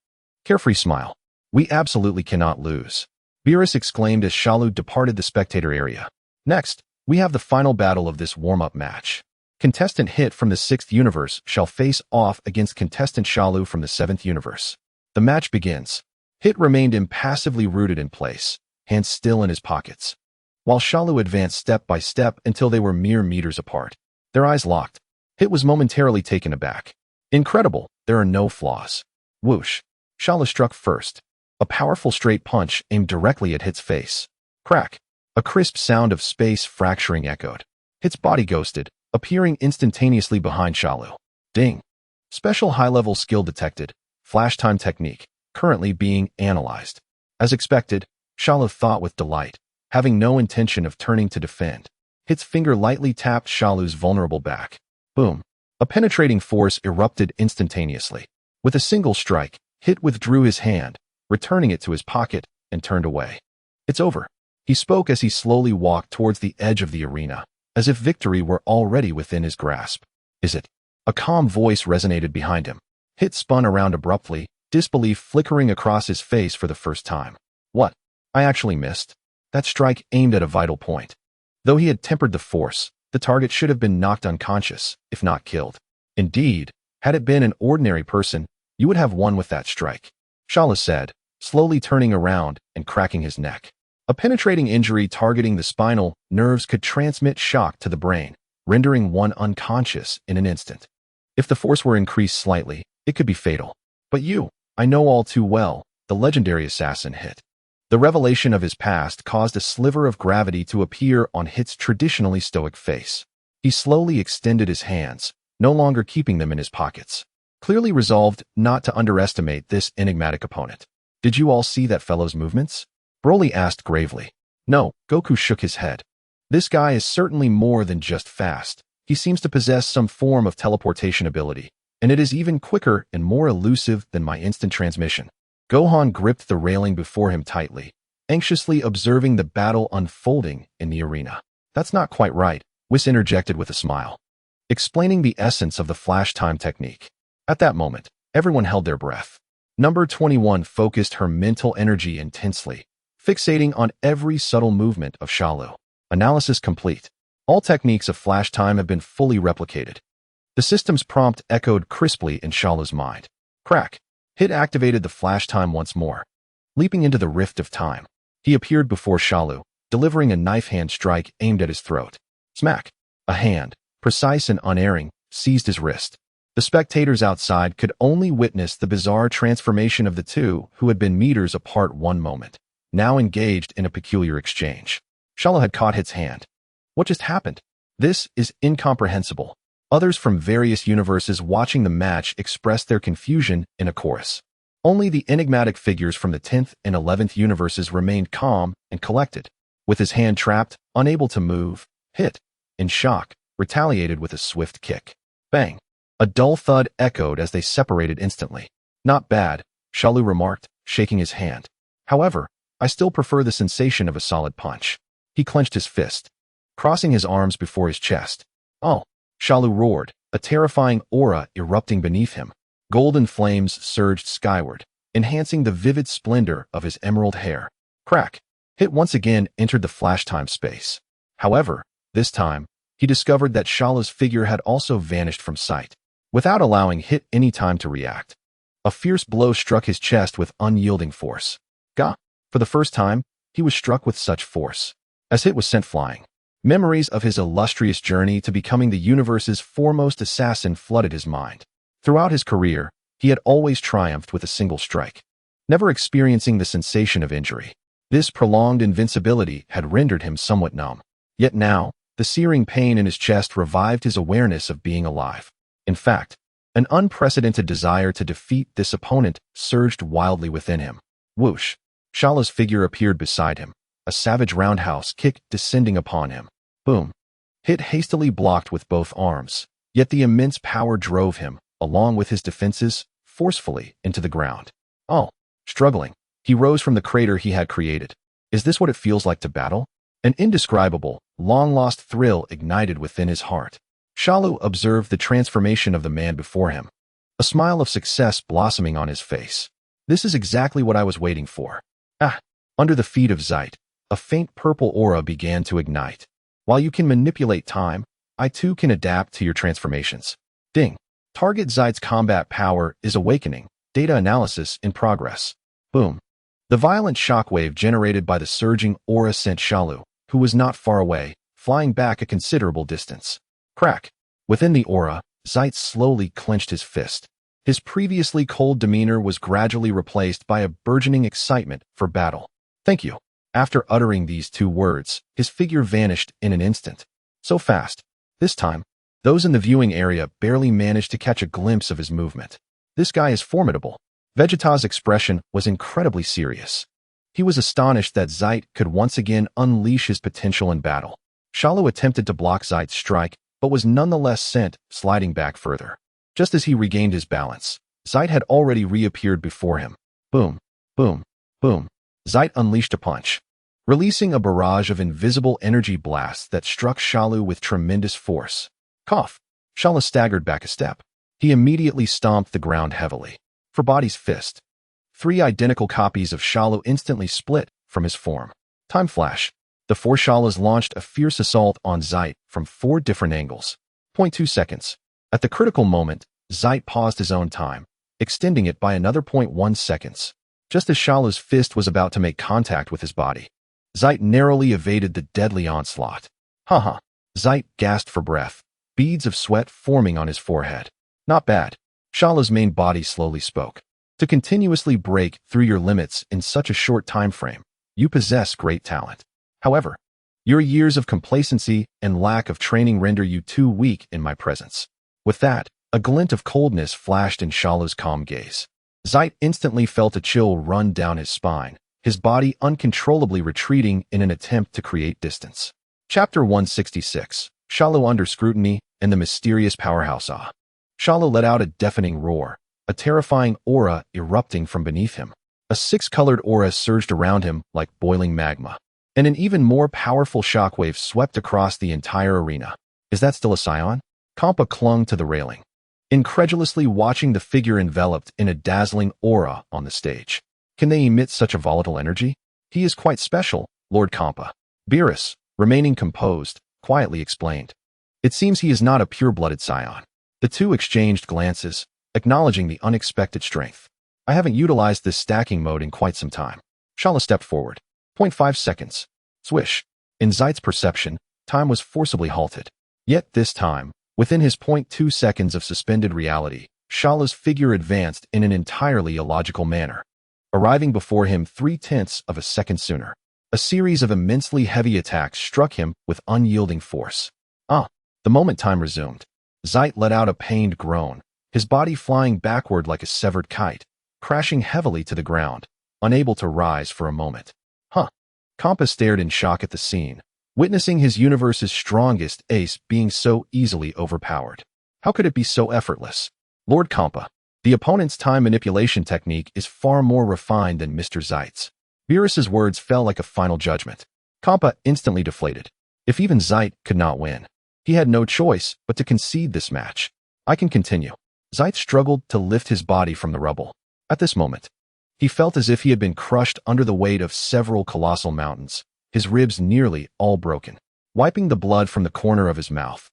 carefree smile. We absolutely cannot lose, Beerus exclaimed as Shalu departed the spectator area. Next, we have the final battle of this warm-up match. Contestant Hit from the 6th universe shall face off against contestant Shalu from the 7th universe. The match begins. Hit remained impassively rooted in place, hands still in his pockets, while Shalu advanced step by step until they were mere meters apart. Their eyes locked. Hit was momentarily taken aback. Incredible, there are no flaws. Whoosh. Shalu struck first. A powerful straight punch aimed directly at Hit's face. Crack. A crisp sound of space fracturing echoed. Hit's body ghosted, appearing instantaneously behind Shalu. Ding. Special high-level skill detected. Flash time technique, currently being analyzed. As expected, Shalu thought with delight, having no intention of turning to defend. Hit's finger lightly tapped Shalu's vulnerable back. Boom. A penetrating force erupted instantaneously. With a single strike, Hit withdrew his hand, returning it to his pocket, and turned away. It's over. He spoke as he slowly walked towards the edge of the arena, as if victory were already within his grasp. Is it? A calm voice resonated behind him. Hit spun around abruptly, disbelief flickering across his face for the first time. What? I actually missed. That strike aimed at a vital point. Though he had tempered the force, the target should have been knocked unconscious, if not killed. Indeed, had it been an ordinary person, you would have won with that strike, Shalus said, slowly turning around and cracking his neck. A penetrating injury targeting the spinal nerves could transmit shock to the brain, rendering one unconscious in an instant. If the force were increased slightly, it could be fatal. But you, I know all too well, the legendary assassin Hit. The revelation of his past caused a sliver of gravity to appear on Hit's traditionally stoic face. He slowly extended his hands, no longer keeping them in his pockets, clearly resolved not to underestimate this enigmatic opponent. Did you all see that fellow's movements? Broly asked gravely. No, Goku shook his head. This guy is certainly more than just fast. He seems to possess some form of teleportation ability, and it is even quicker and more elusive than my instant transmission. Gohan gripped the railing before him tightly, anxiously observing the battle unfolding in the arena. That's not quite right, Whis interjected with a smile, explaining the essence of the flash time technique. At that moment, everyone held their breath. Number 21 focused her mental energy intensely, fixating on every subtle movement of Shalu. Analysis complete. All techniques of flash time have been fully replicated. The system's prompt echoed crisply in Shalu's mind. Crack. Hit activated the flash time once more. Leaping into the rift of time, he appeared before Shalu, delivering a knife-hand strike aimed at his throat. Smack. A hand, precise and unerring, seized his wrist. The spectators outside could only witness the bizarre transformation of the two who had been meters apart one moment, now engaged in a peculiar exchange. Shalu had caught Hit's hand. What just happened? This is incomprehensible. Others from various universes watching the match expressed their confusion in a chorus. Only the enigmatic figures from the 10th and 11th universes remained calm and collected. With his hand trapped, unable to move, Hit, in shock, retaliated with a swift kick. Bang! A dull thud echoed as they separated instantly. Not bad, Shalu remarked, shaking his hand. However, I still prefer the sensation of a solid punch. He clenched his fist, crossing his arms before his chest. Oh! Shalu roared, a terrifying aura erupting beneath him. Golden flames surged skyward, enhancing the vivid splendor of his emerald hair. Crack! Hit once again entered the flash time space. However, this time, he discovered that Shalu's figure had also vanished from sight, without allowing Hit any time to react. A fierce blow struck his chest with unyielding force. Gah! For the first time, he was struck with such force. As Hit was sent flying, memories of his illustrious journey to becoming the universe's foremost assassin flooded his mind. Throughout his career, he had always triumphed with a single strike, never experiencing the sensation of injury. This prolonged invincibility had rendered him somewhat numb. Yet now, the searing pain in his chest revived his awareness of being alive. In fact, an unprecedented desire to defeat this opponent surged wildly within him. Whoosh! Shalu's figure appeared beside him, a savage roundhouse kick descending upon him. Boom. Hit hastily blocked with both arms, yet the immense power drove him, along with his defenses, forcefully into the ground. Oh, struggling, he rose from the crater he had created. Is this what it feels like to battle? An indescribable, long-lost thrill ignited within his heart. Shalu observed the transformation of the man before him, a smile of success blossoming on his face. This is exactly what I was waiting for. Under the feet of Zeit, a faint purple aura began to ignite. While you can manipulate time, I too can adapt to your transformations. Ding. Target Zeit's combat power is awakening. Data analysis in progress. Boom. The violent shockwave generated by the surging aura sent Shalu, who was not far away, flying back a considerable distance. Crack. Within the aura, Zeit slowly clenched his fist. His previously cold demeanor was gradually replaced by a burgeoning excitement for battle. Thank you. After uttering these two words, his figure vanished in an instant. So fast. This time, those in the viewing area barely managed to catch a glimpse of his movement. This guy is formidable. Vegeta's expression was incredibly serious. He was astonished that Zeit could once again unleash his potential in battle. Shalu attempted to block Zeit's strike, but was nonetheless sent sliding back further. Just as he regained his balance, Zeit had already reappeared before him. Boom, boom, boom. Zeit unleashed a punch, releasing a barrage of invisible energy blasts that struck Shalu with tremendous force. Cough. Shalu staggered back a step. He immediately stomped the ground heavily. For body's fist. 3 identical copies of Shalu instantly split from his form. Time flash. The 4 Shalus launched a fierce assault on Zeit from 4 different angles. 0.2 seconds. At the critical moment, Zeit paused his own time, extending it by another 0.1 seconds. Just as Shalu's fist was about to make contact with his body, Zeit narrowly evaded the deadly onslaught. Haha. Zeit gasped for breath, beads of sweat forming on his forehead. Not bad. Shalu's main body slowly spoke. To continuously break through your limits in such a short time frame, you possess great talent. However, your years of complacency and lack of training render you too weak in my presence. With that, a glint of coldness flashed in Shalu's calm gaze. Zeit instantly felt a chill run down his spine, his body uncontrollably retreating in an attempt to create distance. Chapter 166, Shalu Under Scrutiny and the Mysterious Powerhouse. Shalu let out a deafening roar, a terrifying aura erupting from beneath him. A 6-colored aura surged around him like boiling magma, and an even more powerful shockwave swept across the entire arena. Is that still a Saiyan? Kampa clung to the railing, incredulously watching the figure enveloped in a dazzling aura on the stage. Can they emit such a volatile energy? He is quite special, Lord Kampa. Beerus, remaining composed, quietly explained. It seems he is not a pure-blooded Saiyan. The two exchanged glances, acknowledging the unexpected strength. I haven't utilized this stacking mode in quite some time. Shalu stepped forward. 0.5 seconds. Swish. In Zeit's perception, time was forcibly halted. Yet this time, within his 0.2 seconds of suspended reality, Shalu's figure advanced in an entirely illogical manner, arriving before him 0.3 of a second sooner. A series of immensely heavy attacks struck him with unyielding force. The moment time resumed, Zeit let out a pained groan, his body flying backward like a severed kite, crashing heavily to the ground, unable to rise for a moment. Kampa stared in shock at the scene, witnessing his universe's strongest ace being so easily overpowered. How could it be so effortless? Lord Kampa, the opponent's time manipulation technique is far more refined than Mr. Zeit's. Beerus's words fell like a final judgment. Kampa instantly deflated. If even Zeit could not win, he had no choice but to concede this match. I can continue. Zeit struggled to lift his body from the rubble. At this moment, he felt as if he had been crushed under the weight of several colossal mountains, his ribs nearly all broken, wiping the blood from the corner of his mouth.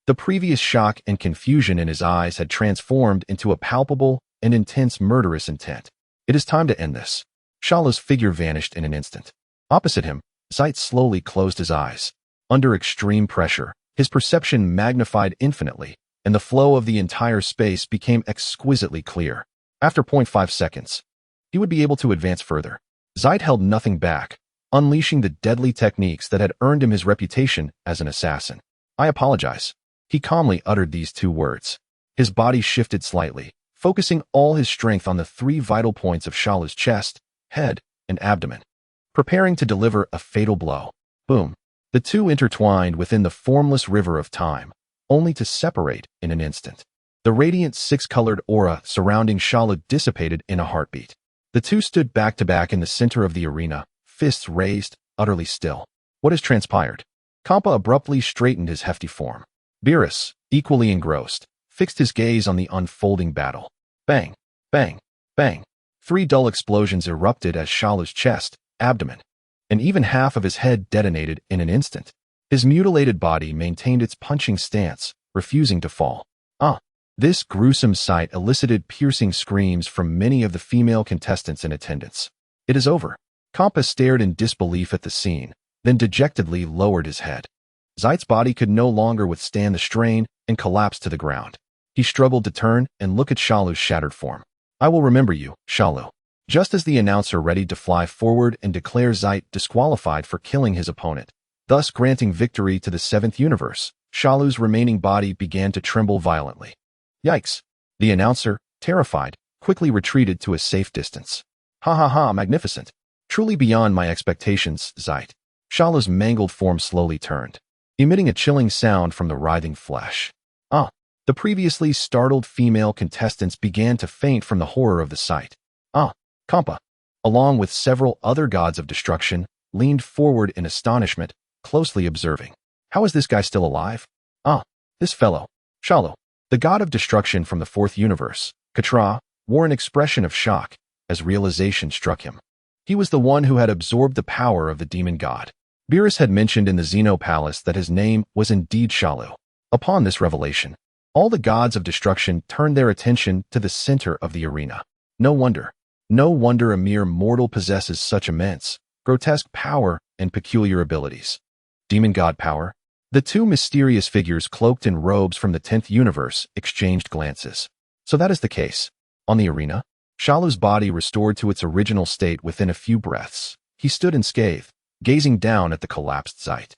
The previous shock and confusion in his eyes had transformed into a palpable and intense murderous intent. It is time to end this. Shalu's figure vanished in an instant. Opposite him, Zeit slowly closed his eyes. Under extreme pressure, his perception magnified infinitely, and the flow of the entire space became exquisitely clear. After 0.5 seconds, he would be able to advance further. Zeit held nothing back, unleashing the deadly techniques that had earned him his reputation as an assassin. I apologize. He calmly uttered these 2 words. His body shifted slightly, focusing all his strength on the 3 vital points of Shalu's chest, head, and abdomen, preparing to deliver a fatal blow. Boom. The two intertwined within the formless river of time, only to separate in an instant. The radiant six-colored aura surrounding Shalu dissipated in a heartbeat. The two stood back to back in the center of the arena, fists raised, utterly still. What has transpired? Kampa abruptly straightened his hefty form. Beerus, equally engrossed, fixed his gaze on the unfolding battle. Bang, bang, bang. 3 dull explosions erupted as Shalu's chest, abdomen, and even half of his head detonated in an instant. His mutilated body maintained its punching stance, refusing to fall. This gruesome sight elicited piercing screams from many of the female contestants in attendance. It is over. Kampa stared in disbelief at the scene, then dejectedly lowered his head. Zeit's body could no longer withstand the strain and collapsed to the ground. He struggled to turn and look at Shalu's shattered form. I will remember you, Shalu. Just as the announcer readied to fly forward and declare Zeit disqualified for killing his opponent, thus granting victory to the 7th universe, Shalu's remaining body began to tremble violently. Yikes! The announcer, terrified, quickly retreated to a safe distance. Ha ha ha, magnificent. Truly beyond my expectations, Zeit. Shalu's mangled form slowly turned, emitting a chilling sound from the writhing flesh. The previously startled female contestants began to faint from the horror of the sight. Kampa, along with several other gods of destruction, leaned forward in astonishment, closely observing. How is this guy still alive? This fellow, Shalu, the god of destruction from the 4th universe, Katra, wore an expression of shock as realization struck him. He was the one who had absorbed the power of the demon god. Beerus had mentioned in the Xeno Palace that his name was indeed Shalu. Upon this revelation, all the gods of destruction turned their attention to the center of the arena. No wonder a mere mortal possesses such immense, grotesque power and peculiar abilities. Demon god power? The two mysterious figures cloaked in robes from the 10th universe exchanged glances. So that is the case. On the arena, Shalu's body restored to its original state within a few breaths. He stood unscathed, gazing down at the collapsed Zeit.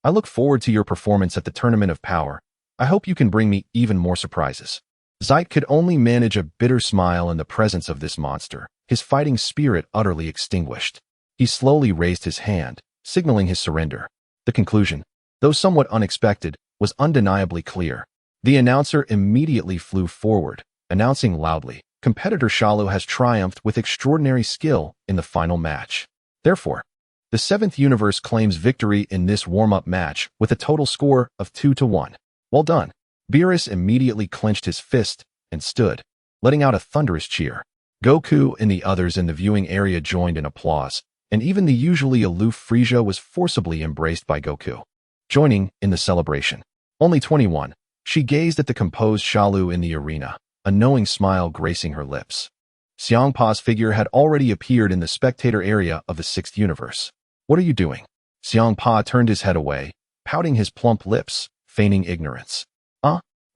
I look forward to your performance at the Tournament of Power. I hope you can bring me even more surprises. Zeit could only manage a bitter smile in the presence of this monster, his fighting spirit utterly extinguished. He slowly raised his hand, signaling his surrender. The conclusion, though somewhat unexpected, was undeniably clear. The announcer immediately flew forward, announcing loudly, competitor Shalu has triumphed with extraordinary skill in the final match. Therefore, the 7th universe claims victory in this warm-up match with a total score of 2-1. Well done. Beerus immediately clenched his fist and stood, letting out a thunderous cheer. Goku and the others in the viewing area joined in applause, and even the usually aloof Frieza was forcibly embraced by Goku, joining in the celebration. Only 21, she gazed at the composed Shalu in the arena, a knowing smile gracing her lips. Xiangpa's figure had already appeared in the spectator area of the 6th universe. What are you doing? Xiangpa turned his head away, pouting his plump lips, feigning ignorance.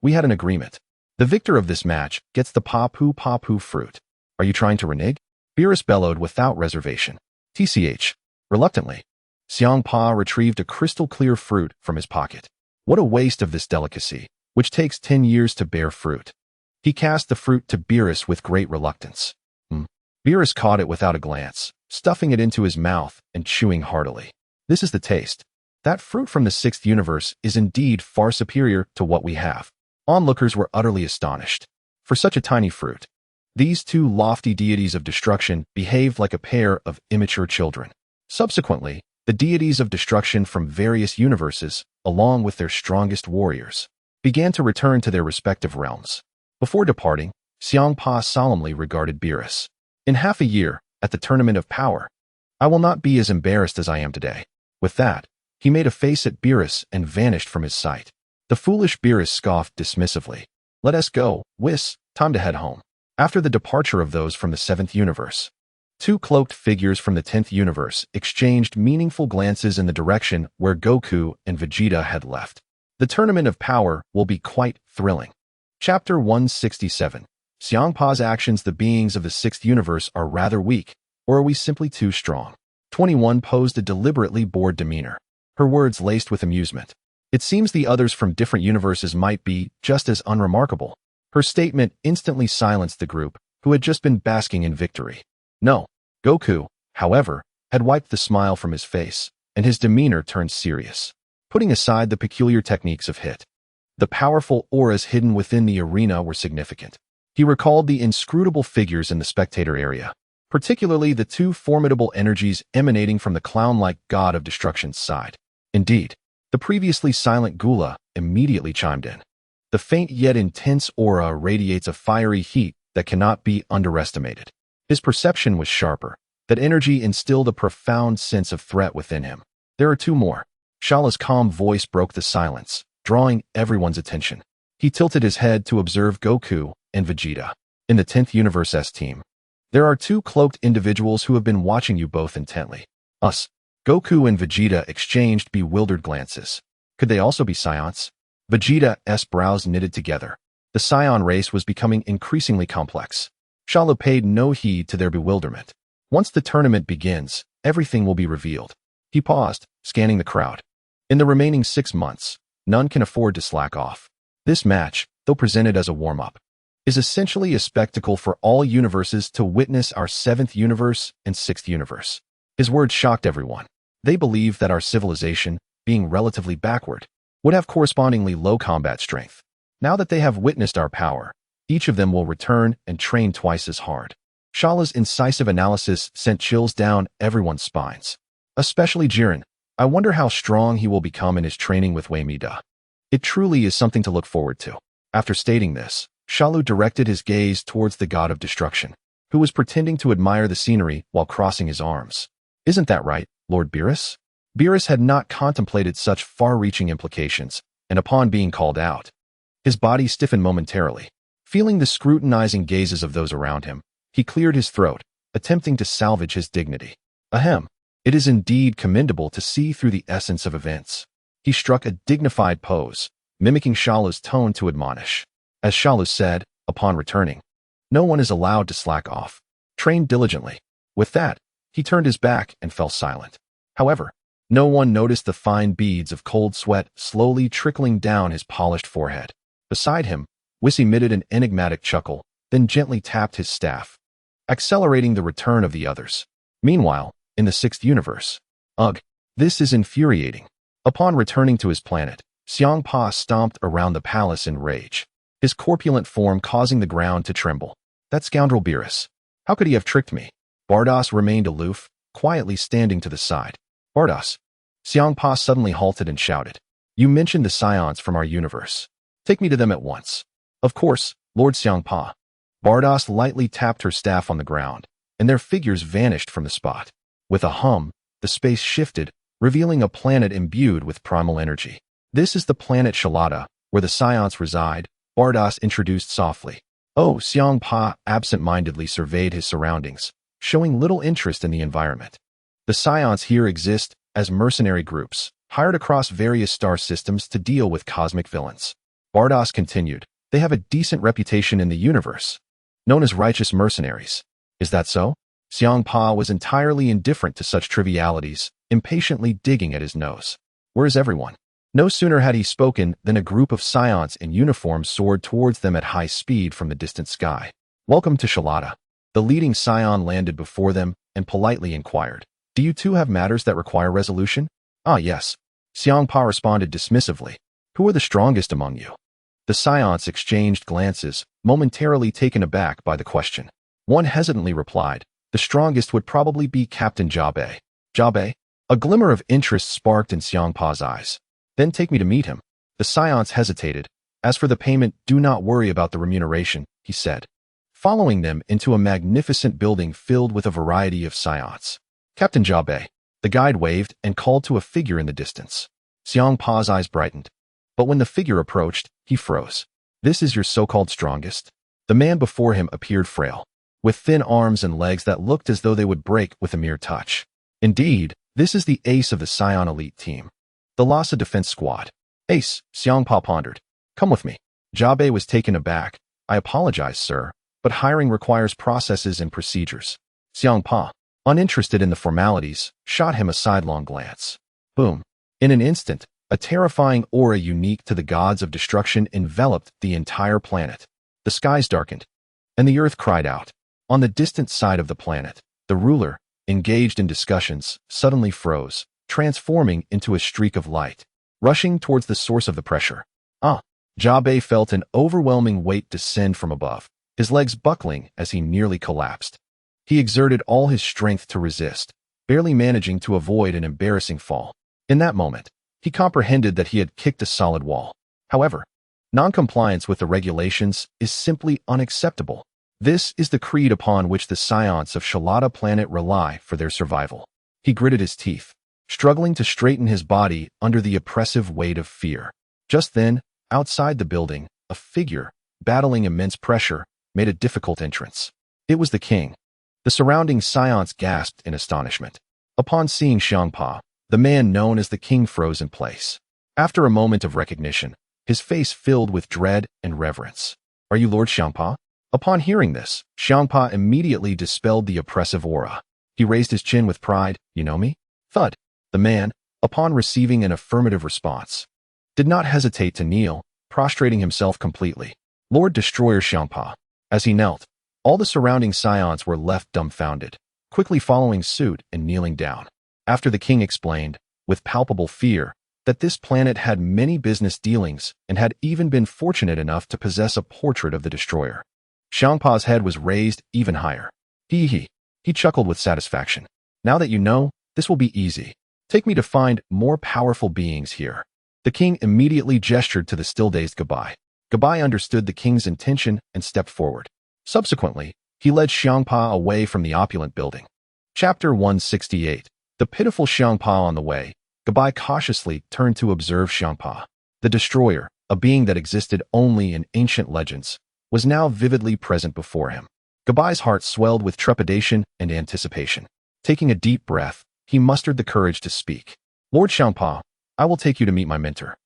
We had an agreement. The victor of this match gets the papu fruit. Are you trying to renege? Beerus bellowed without reservation. TCH. Reluctantly, Xiangpa retrieved a crystal-clear fruit from his pocket. What a waste of this delicacy, which takes 10 years to bear fruit. He cast the fruit to Beerus with great reluctance. Beerus caught it without a glance, stuffing it into his mouth and chewing heartily. This is the taste. That fruit from the 6th universe is indeed far superior to what we have. Onlookers were utterly astonished. For such a tiny fruit, these two lofty deities of destruction behaved like a pair of immature children. Subsequently, the deities of destruction from various universes, along with their strongest warriors, began to return to their respective realms. Before departing, Xiangpa solemnly regarded Beerus. In half a year, at the Tournament of Power, I will not be as embarrassed as I am today. With that, he made a face at Beerus and vanished from his sight. The foolish Beerus scoffed dismissively. Let us go, Whis, time to head home. After the departure of those from the 7th universe, two cloaked figures from the 10th universe exchanged meaningful glances in the direction where Goku and Vegeta had left. The Tournament of Power will be quite thrilling. Chapter 167. Xiangpa's actions. The beings of the 6th universe are rather weak, or are we simply too strong? 21 posed a deliberately bored demeanor, her words laced with amusement. It seems the others from different universes might be just as unremarkable. Her statement instantly silenced the group, who had just been basking in victory. No, Goku, however, had wiped the smile from his face, and his demeanor turned serious. Putting aside the peculiar techniques of Hit, the powerful auras hidden within the arena were significant. He recalled the inscrutable figures in the spectator area, particularly the two formidable energies emanating from the clown-like god of destruction's side. Indeed, the previously silent Gula immediately chimed in. The faint yet intense aura radiates a fiery heat that cannot be underestimated. His perception was sharper. That energy instilled a profound sense of threat within him. There are two more. Shalu's calm voice broke the silence, drawing everyone's attention. He tilted his head to observe Goku and Vegeta. In the 10th Universe S team, there are two cloaked individuals who have been watching you both intently. Us. Goku and Vegeta exchanged bewildered glances. Could they also be Saiyans? Vegeta's brows knitted together. The Saiyan race was becoming increasingly complex. Shalu paid no heed to their bewilderment. Once the tournament begins, everything will be revealed. He paused, scanning the crowd. In the remaining 6 months, none can afford to slack off. This match, though presented as a warm-up, is essentially a spectacle for all universes to witness our 7th universe and 6th universe. His words shocked everyone. They believed that our civilization, being relatively backward, would have correspondingly low combat strength. Now that they have witnessed our power, each of them will return and train twice as hard. Shalu's incisive analysis sent chills down everyone's spines. Especially Jiren. I wonder how strong he will become in his training with Waimida. It truly is something to look forward to. After stating this, Shalu directed his gaze towards the god of destruction, who was pretending to admire the scenery while crossing his arms. Isn't that right, Lord Beerus? Beerus had not contemplated such far-reaching implications, and upon being called out, his body stiffened momentarily. Feeling the scrutinizing gazes of those around him, he cleared his throat, attempting to salvage his dignity. Ahem. It is indeed commendable to see through the essence of events. He struck a dignified pose, mimicking Shalu's tone to admonish. As Shalu said, upon returning, no one is allowed to slack off. Train diligently. With that, he turned his back and fell silent. However, no one noticed the fine beads of cold sweat slowly trickling down his polished forehead. Beside him, Whis emitted an enigmatic chuckle, then gently tapped his staff, accelerating the return of the others. Meanwhile, in the 6th universe. Ugh, this is infuriating. Upon returning to his planet, Xiangpa stomped around the palace in rage, his corpulent form causing the ground to tremble. That scoundrel Beerus. How could he have tricked me? Bardos remained aloof, quietly standing to the side. Bardos. Xiangpa suddenly halted and shouted. You mentioned the Saiyans from our universe. Take me to them at once. Of course, Lord Xiangpa. Bardos lightly tapped her staff on the ground, and their figures vanished from the spot. With a hum, the space shifted, revealing a planet imbued with primal energy. This is the planet Shalata, where the Saiyans reside, Bardos introduced softly. Oh, Xiangpa absent-mindedly surveyed his surroundings, showing little interest in the environment. The Saiyans here exist as mercenary groups, hired across various star systems to deal with cosmic villains. Bardos continued, they have a decent reputation in the universe, known as righteous mercenaries. Is that so? Xiangpa was entirely indifferent to such trivialities, impatiently digging at his nose. Where is everyone? No sooner had he spoken than a group of Saiyans in uniform soared towards them at high speed from the distant sky. Welcome to Shalata. The leading Saiyan landed before them and politely inquired. Do you two have matters that require resolution? Ah, yes. Xiangpa responded dismissively. Who are the strongest among you? The Saiyans exchanged glances, momentarily taken aback by the question. One hesitantly replied, the strongest would probably be Captain Jabe. Jabe? A glimmer of interest sparked in Xiangpa's eyes. Then take me to meet him. The Saiyans hesitated. As for the payment, do not worry about the remuneration, he said, following them into a magnificent building filled with a variety of Saiyans. Captain Jabe. The guide waved and called to a figure in the distance. Xiangpa's eyes brightened. But when the figure approached, he froze. This is your so-called strongest? The man before him appeared frail, with thin arms and legs that looked as though they would break with a mere touch. Indeed, this is the ace of the Saiyan elite team. The Lhasa Defense Squad. Ace, Xiangpa pondered. Come with me. Jabe was taken aback. I apologize, sir, but hiring requires processes and procedures. Xiangpa, uninterested in the formalities, shot him a sidelong glance. Boom. In an instant, a terrifying aura unique to the gods of destruction enveloped the entire planet. The skies darkened, and the earth cried out. On the distant side of the planet, the ruler, engaged in discussions, suddenly froze, transforming into a streak of light, rushing towards the source of the pressure. Jabe felt an overwhelming weight descend from above, his legs buckling as he nearly collapsed. He exerted all his strength to resist, barely managing to avoid an embarrassing fall. In that moment, he comprehended that he had kicked a solid wall. However, non-compliance with the regulations is simply unacceptable. This is the creed upon which the Saiyans of Shalata planet rely for their survival. He gritted his teeth, struggling to straighten his body under the oppressive weight of fear. Just then, outside the building, a figure, battling immense pressure, made a difficult entrance. It was the king. The surrounding Saiyans gasped in astonishment. Upon seeing Xiangpa, the man known as the King froze in place. After a moment of recognition, his face filled with dread and reverence. "Are you Lord Xiangpa?" Upon hearing this, Xiangpa immediately dispelled the oppressive aura. He raised his chin with pride. "You know me?" Thud. The man, upon receiving an affirmative response, did not hesitate to kneel, prostrating himself completely. Lord Destroyer Xiangpa. As he knelt, all the surrounding Saiyans were left dumbfounded, quickly following suit and kneeling down. After the king explained, with palpable fear, that this planet had many business dealings and had even been fortunate enough to possess a portrait of the destroyer. Xiangpa's head was raised even higher. He chuckled with satisfaction. "Now that you know, this will be easy. Take me to find more powerful beings here." The king immediately gestured to the still-dazed Gabai. Gabai understood the king's intention and stepped forward. Subsequently, he led Xiangpa away from the opulent building. Chapter 168. The pitiful Xiangpa on the way, Gabai cautiously turned to observe Xiangpa. The destroyer, a being that existed only in ancient legends, was now vividly present before him. Gabai's heart swelled with trepidation and anticipation. Taking a deep breath, he mustered the courage to speak. "Lord Xiangpa, I will take you to meet my mentor.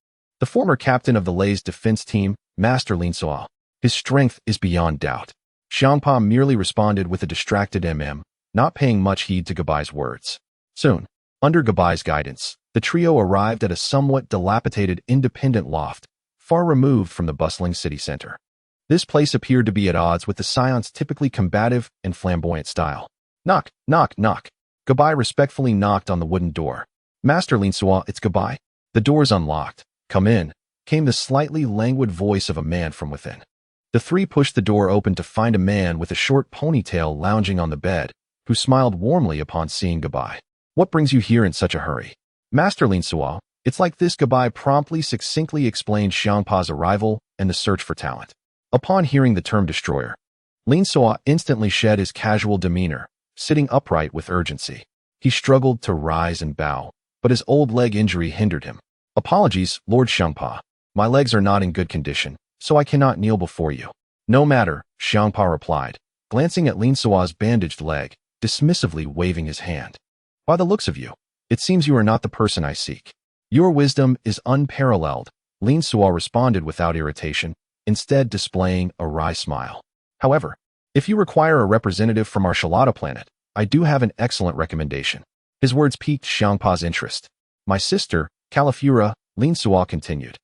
The former captain of the Lei's defense team, Master Lin Suo. His strength is beyond doubt." Xiangpa merely responded with a distracted not paying much heed to Gabai's words. Soon, under Gabai's guidance, the trio arrived at a somewhat dilapidated independent loft, far removed from the bustling city center. This place appeared to be at odds with the Saiyans' typically combative and flamboyant style. "Knock, knock, knock." Gabai respectfully knocked on the wooden door. "Master Lin Suo, it's Gabai." The door's unlocked. "Come in," came the slightly languid voice of a man from within. The three pushed the door open to find a man with a short ponytail lounging on the bed, who smiled warmly upon seeing Gabai. "What brings you here in such a hurry?" "Master Lin Suo, it's like this." Gabai promptly succinctly explained Xiangpa's arrival and the search for talent. Upon hearing the term destroyer, Lin Suo instantly shed his casual demeanor, sitting upright with urgency. He struggled to rise and bow, but his old leg injury hindered him. "Apologies, Lord Xiangpa. My legs are not in good condition, so I cannot kneel before you." "No matter," Xiangpa replied, glancing at Lin Suo's bandaged leg, dismissively waving his hand. "By the looks of you, it seems you are not the person I seek." "Your wisdom is unparalleled," Lin Suo responded without irritation, instead displaying a wry smile. "However, if you require a representative from our Shalata planet, I do have an excellent recommendation." His words piqued Xiangpa's interest. "My sister, Califura," Lin Suo continued.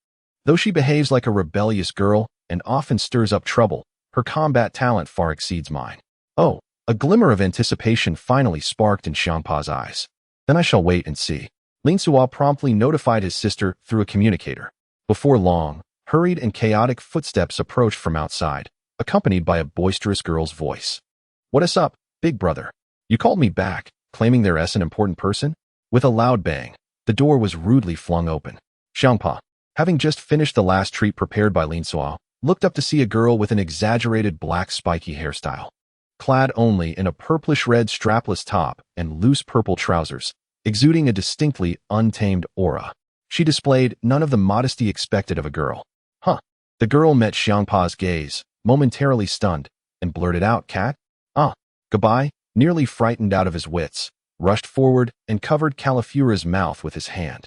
"Though she behaves like a rebellious girl and often stirs up trouble, her combat talent far exceeds mine." "Oh," a glimmer of anticipation finally sparked in Xiangpa's eyes. "Then I shall wait and see." Lin Suo promptly notified his sister through a communicator. Before long, hurried and chaotic footsteps approached from outside, accompanied by a boisterous girl's voice. "What is up, big brother? You called me back, claiming there as an important person?" With a loud bang, the door was rudely flung open. Xiangpa, having just finished the last treat prepared by Lin Suo, looked up to see a girl with an exaggerated black spiky hairstyle. Clad only in a purplish-red strapless top and loose purple trousers, exuding a distinctly untamed aura, she displayed none of the modesty expected of a girl. "Huh." The girl met Xiangpa's gaze, momentarily stunned, and blurted out, "Cat?" Gabai, nearly frightened out of his wits, rushed forward and covered Califura's mouth with his hand.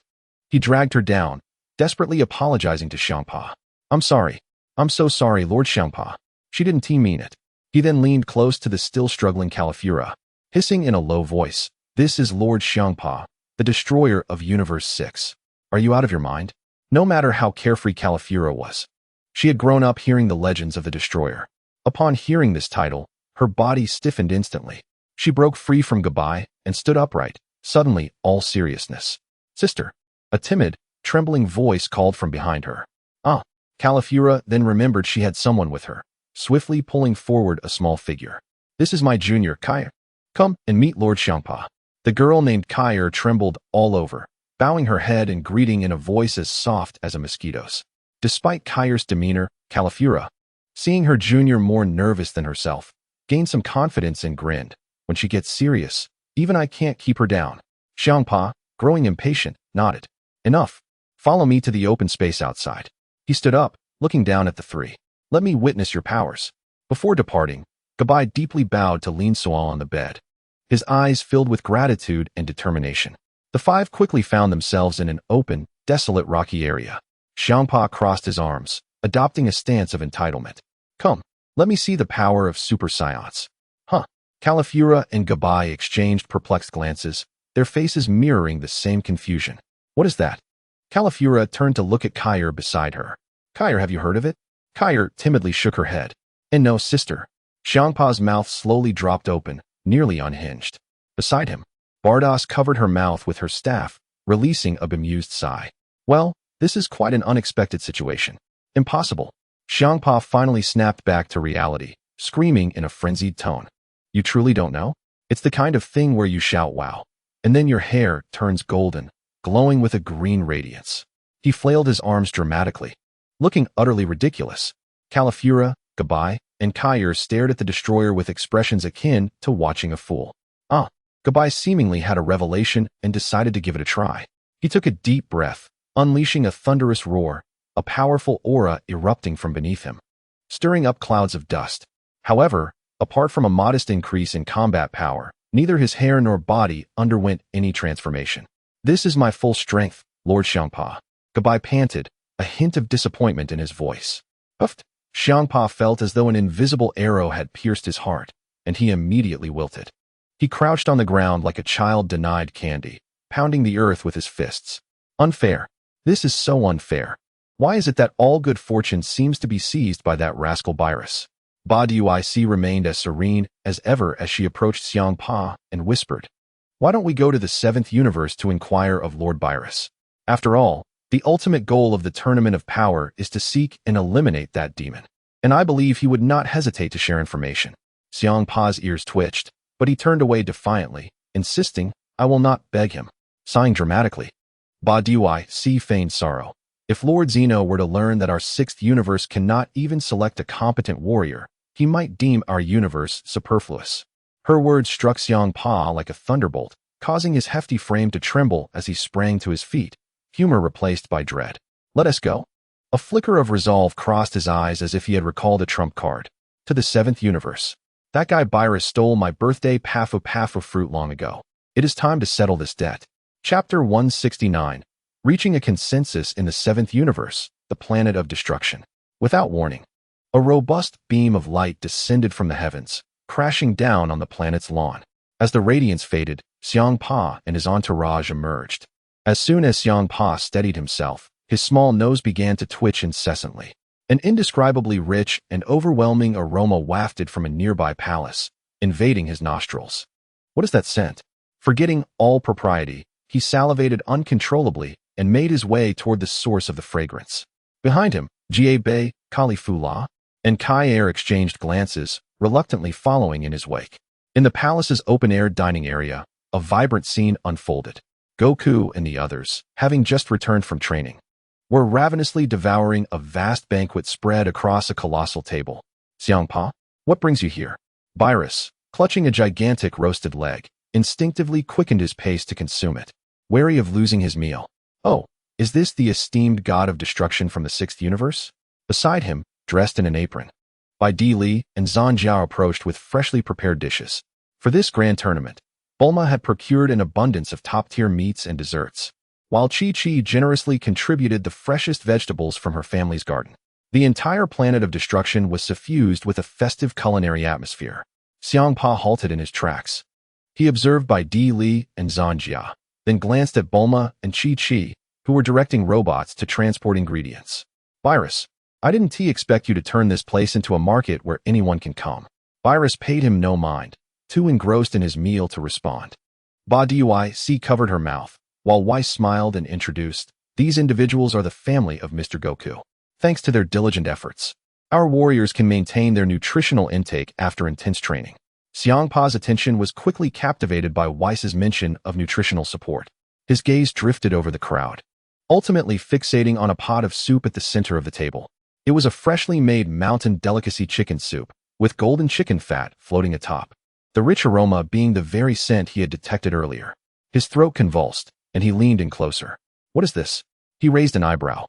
He dragged her down, desperately apologizing to Xiangpa. "I'm sorry. I'm so sorry, Lord Xiangpa. She didn't mean it." He then leaned close to the still struggling Califura, hissing in a low voice, "This is Lord Xiangpa, the destroyer of Universe 6. Are you out of your mind?" No matter how carefree Califura was, she had grown up hearing the legends of the destroyer. Upon hearing this title, her body stiffened instantly. She broke free from Gabai and stood upright, Suddenly, all seriousness. Sister. A timid, trembling voice called from behind her. Ah. Califura then remembered she had someone with her, swiftly pulling forward a small figure. This is my junior, Kair. Come and meet Lord Xiangpa. The girl named Kair trembled all over, bowing her head and greeting in a voice as soft as a mosquito's. Despite Kair's demeanor, Califura, seeing her junior more nervous than herself, gained some confidence and grinned. When she gets serious, even I can't keep her down. Xiangpa, growing impatient, nodded. Enough. Follow me to the open space outside. He stood up, looking down at the three. Let me witness your powers. Before departing, Gabai deeply bowed to Lin Sual on the bed, his eyes filled with gratitude and determination. The five quickly found themselves in an open, desolate rocky area. Xiangpa crossed his arms, adopting a stance of entitlement. Come, let me see the power of Super Saiyans. Huh. Califura and Gabai exchanged perplexed glances, their faces mirroring the same confusion. What is that? Califura turned to look at Kair beside her. Kair, have you heard of it? Kair timidly shook her head. And no, sister. Xiangpa's mouth slowly dropped open, nearly unhinged. Beside him, Bardos covered her mouth with her staff, releasing a bemused sigh. Well, this is quite an unexpected situation. Impossible. Xiangpa finally snapped back to reality, screaming in a frenzied tone. You truly don't know? It's the kind of thing where you shout wow, and then your hair turns golden, glowing with a green radiance. He flailed his arms dramatically, looking utterly ridiculous. Califura, Gabai, and Kair stared at the destroyer with expressions akin to watching a fool. Gabai seemingly had a revelation and decided to give it a try. He took a deep breath, unleashing a thunderous roar, a powerful aura erupting from beneath him, stirring up clouds of dust. However, apart from a modest increase in combat power, neither his hair nor body underwent any transformation. This is my full strength, Lord Xiangpa. Gabai panted, a hint of disappointment in his voice. Puffed. Xiangpa felt as though an invisible arrow had pierced his heart, and he immediately wilted. He crouched on the ground like a child denied candy, pounding the earth with his fists. Unfair. This is so unfair. Why is it that all good fortune seems to be seized by that rascal Virus? Badiuic remained as serene as ever as she approached Xiangpa and whispered, Why don't we go to the 7th universe to inquire of Lord Virus? After all, the ultimate goal of the Tournament of Power is to seek and eliminate that demon. And I believe he would not hesitate to share information. Xiangpa's ears twitched, but he turned away defiantly, insisting, I will not beg him. Sighing dramatically. Badiuic feigned sorrow. If Lord Zeno were to learn that our 6th universe cannot even select a competent warrior, he might deem our universe superfluous. Her words struck Xiangpa like a thunderbolt, causing his hefty frame to tremble as he sprang to his feet, humor replaced by dread. Let us go. A flicker of resolve crossed his eyes as if he had recalled a trump card. To the 7th universe. That guy Virus stole my birthday pafu fruit long ago. It is time to settle this debt. Chapter 169. Reaching a consensus in the 7th universe, the planet of destruction. Without warning, a robust beam of light descended from the heavens, crashing down on the planet's lawn. As the radiance faded, Xiangpa and his entourage emerged. As soon as Xiangpa steadied himself, his small nose began to twitch incessantly. An indescribably rich and overwhelming aroma wafted from a nearby palace, invading his nostrils. What is that scent? Forgetting all propriety, he salivated uncontrollably and made his way toward the source of the fragrance. Behind him, Jiebei, Califula, and Kair exchanged glances, reluctantly following in his wake. In the palace's open-air dining area, a vibrant scene unfolded. Goku and the others, having just returned from training, were ravenously devouring a vast banquet spread across a colossal table. Xiangpa, what brings you here? Virus, clutching a gigantic roasted leg, instinctively quickened his pace to consume it, wary of losing his meal. Oh, is this the esteemed god of destruction from the 6th universe? Beside him, dressed in an apron, Bai Di Li and Zhan Jiao approached with freshly prepared dishes. For this grand tournament, Bulma had procured an abundance of top-tier meats and desserts, while Chi-Chi generously contributed the freshest vegetables from her family's garden. The entire planet of destruction was suffused with a festive culinary atmosphere. Xiangpa halted in his tracks. He observed Bai Di Li and Zhan Jia, then glanced at Bulma and Chi-Chi, who were directing robots to transport ingredients. Virus, I didn't expect you to turn this place into a market where anyone can come. Virus paid him no mind, too engrossed in his meal to respond. Ba Dui covered her mouth, while Weiss smiled and introduced, "These individuals are the family of Mr. Goku. Thanks to their diligent efforts, our warriors can maintain their nutritional intake after intense training." Xiangpa's attention was quickly captivated by Weiss's mention of nutritional support. His gaze drifted over the crowd, ultimately fixating on a pot of soup at the center of the table. It was a freshly made mountain delicacy chicken soup, with golden chicken fat floating atop, the rich aroma being the very scent he had detected earlier. His throat convulsed, and he leaned in closer. "What is this?" He raised an eyebrow,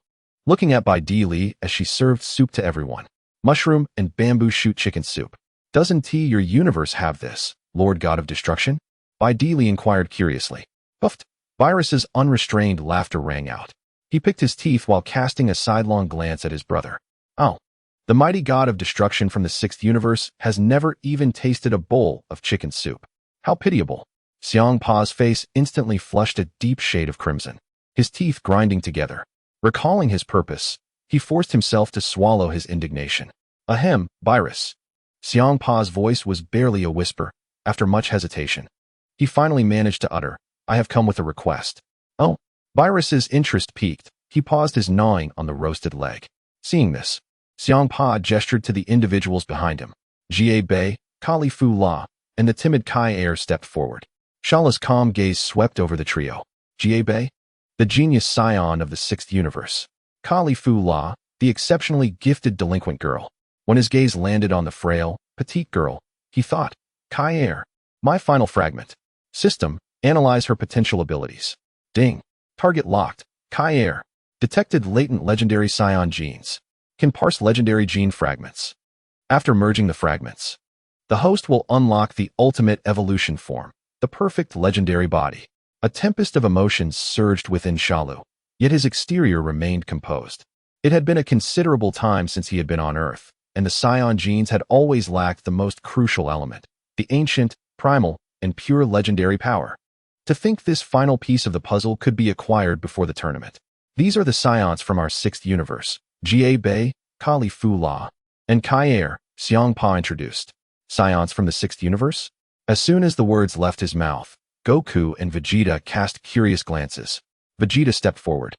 looking at Bai Di as she served soup to everyone. "Mushroom and bamboo shoot chicken soup. Doesn't your universe have this, Lord God of Destruction?" Bai Di inquired curiously. Puffed. Virus's unrestrained laughter rang out. He picked his teeth while casting a sidelong glance at his brother. "Oh, the mighty god of destruction from the 6th universe has never even tasted a bowl of chicken soup. How pitiable." Xiangpa's face instantly flushed a deep shade of crimson, his teeth grinding together. Recalling his purpose, he forced himself to swallow his indignation. "Ahem, Virus." Xiangpa's voice was barely a whisper. After much hesitation, he finally managed to utter, "I have come with a request." "Oh." Virus's interest piqued. He paused his gnawing on the roasted leg. Seeing this, Xiangpa gestured to the individuals behind him. Jie Bei, Kali Fu La, and the timid Kai Air stepped forward. Shalus' calm gaze swept over the trio. Jie Bei, the genius scion of the 6th universe. Kali Fu La, the exceptionally gifted delinquent girl. When his gaze landed on the frail, petite girl, he thought, Kai Air, my final fragment. System, analyze her potential abilities. Ding. Target locked. Kai Air. Detected latent Legendary Saiyan genes. Can parse legendary gene fragments. After merging the fragments, the host will unlock the ultimate evolution form, the perfect legendary body. A tempest of emotions surged within Shalu, yet his exterior remained composed. It had been a considerable time since he had been on Earth, and the Saiyan genes had always lacked the most crucial element, the ancient, primal, and pure legendary power. To think this final piece of the puzzle could be acquired before the tournament. "These are the Scions from our 6th universe, Jie Bei, Kali Fu La, and Kai Air," Xiangpa introduced. "Scions from the 6th universe?" As soon as the words left his mouth, Goku and Vegeta cast curious glances. Vegeta stepped forward,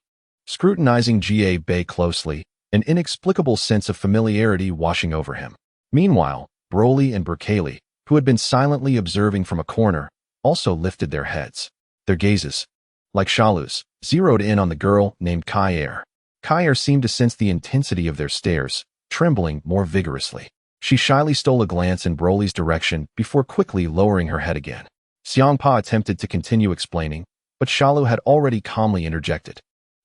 scrutinizing Jie Bei closely, an inexplicable sense of familiarity washing over him. Meanwhile, Broly and Berkali, who had been silently observing from a corner, also lifted their heads. Their gazes, like Shalus, zeroed in on the girl named Kai Air. Kai Air seemed to sense the intensity of their stares, trembling more vigorously. She shyly stole a glance in Broly's direction before quickly lowering her head again. Xiangpa attempted to continue explaining, but Shalu had already calmly interjected.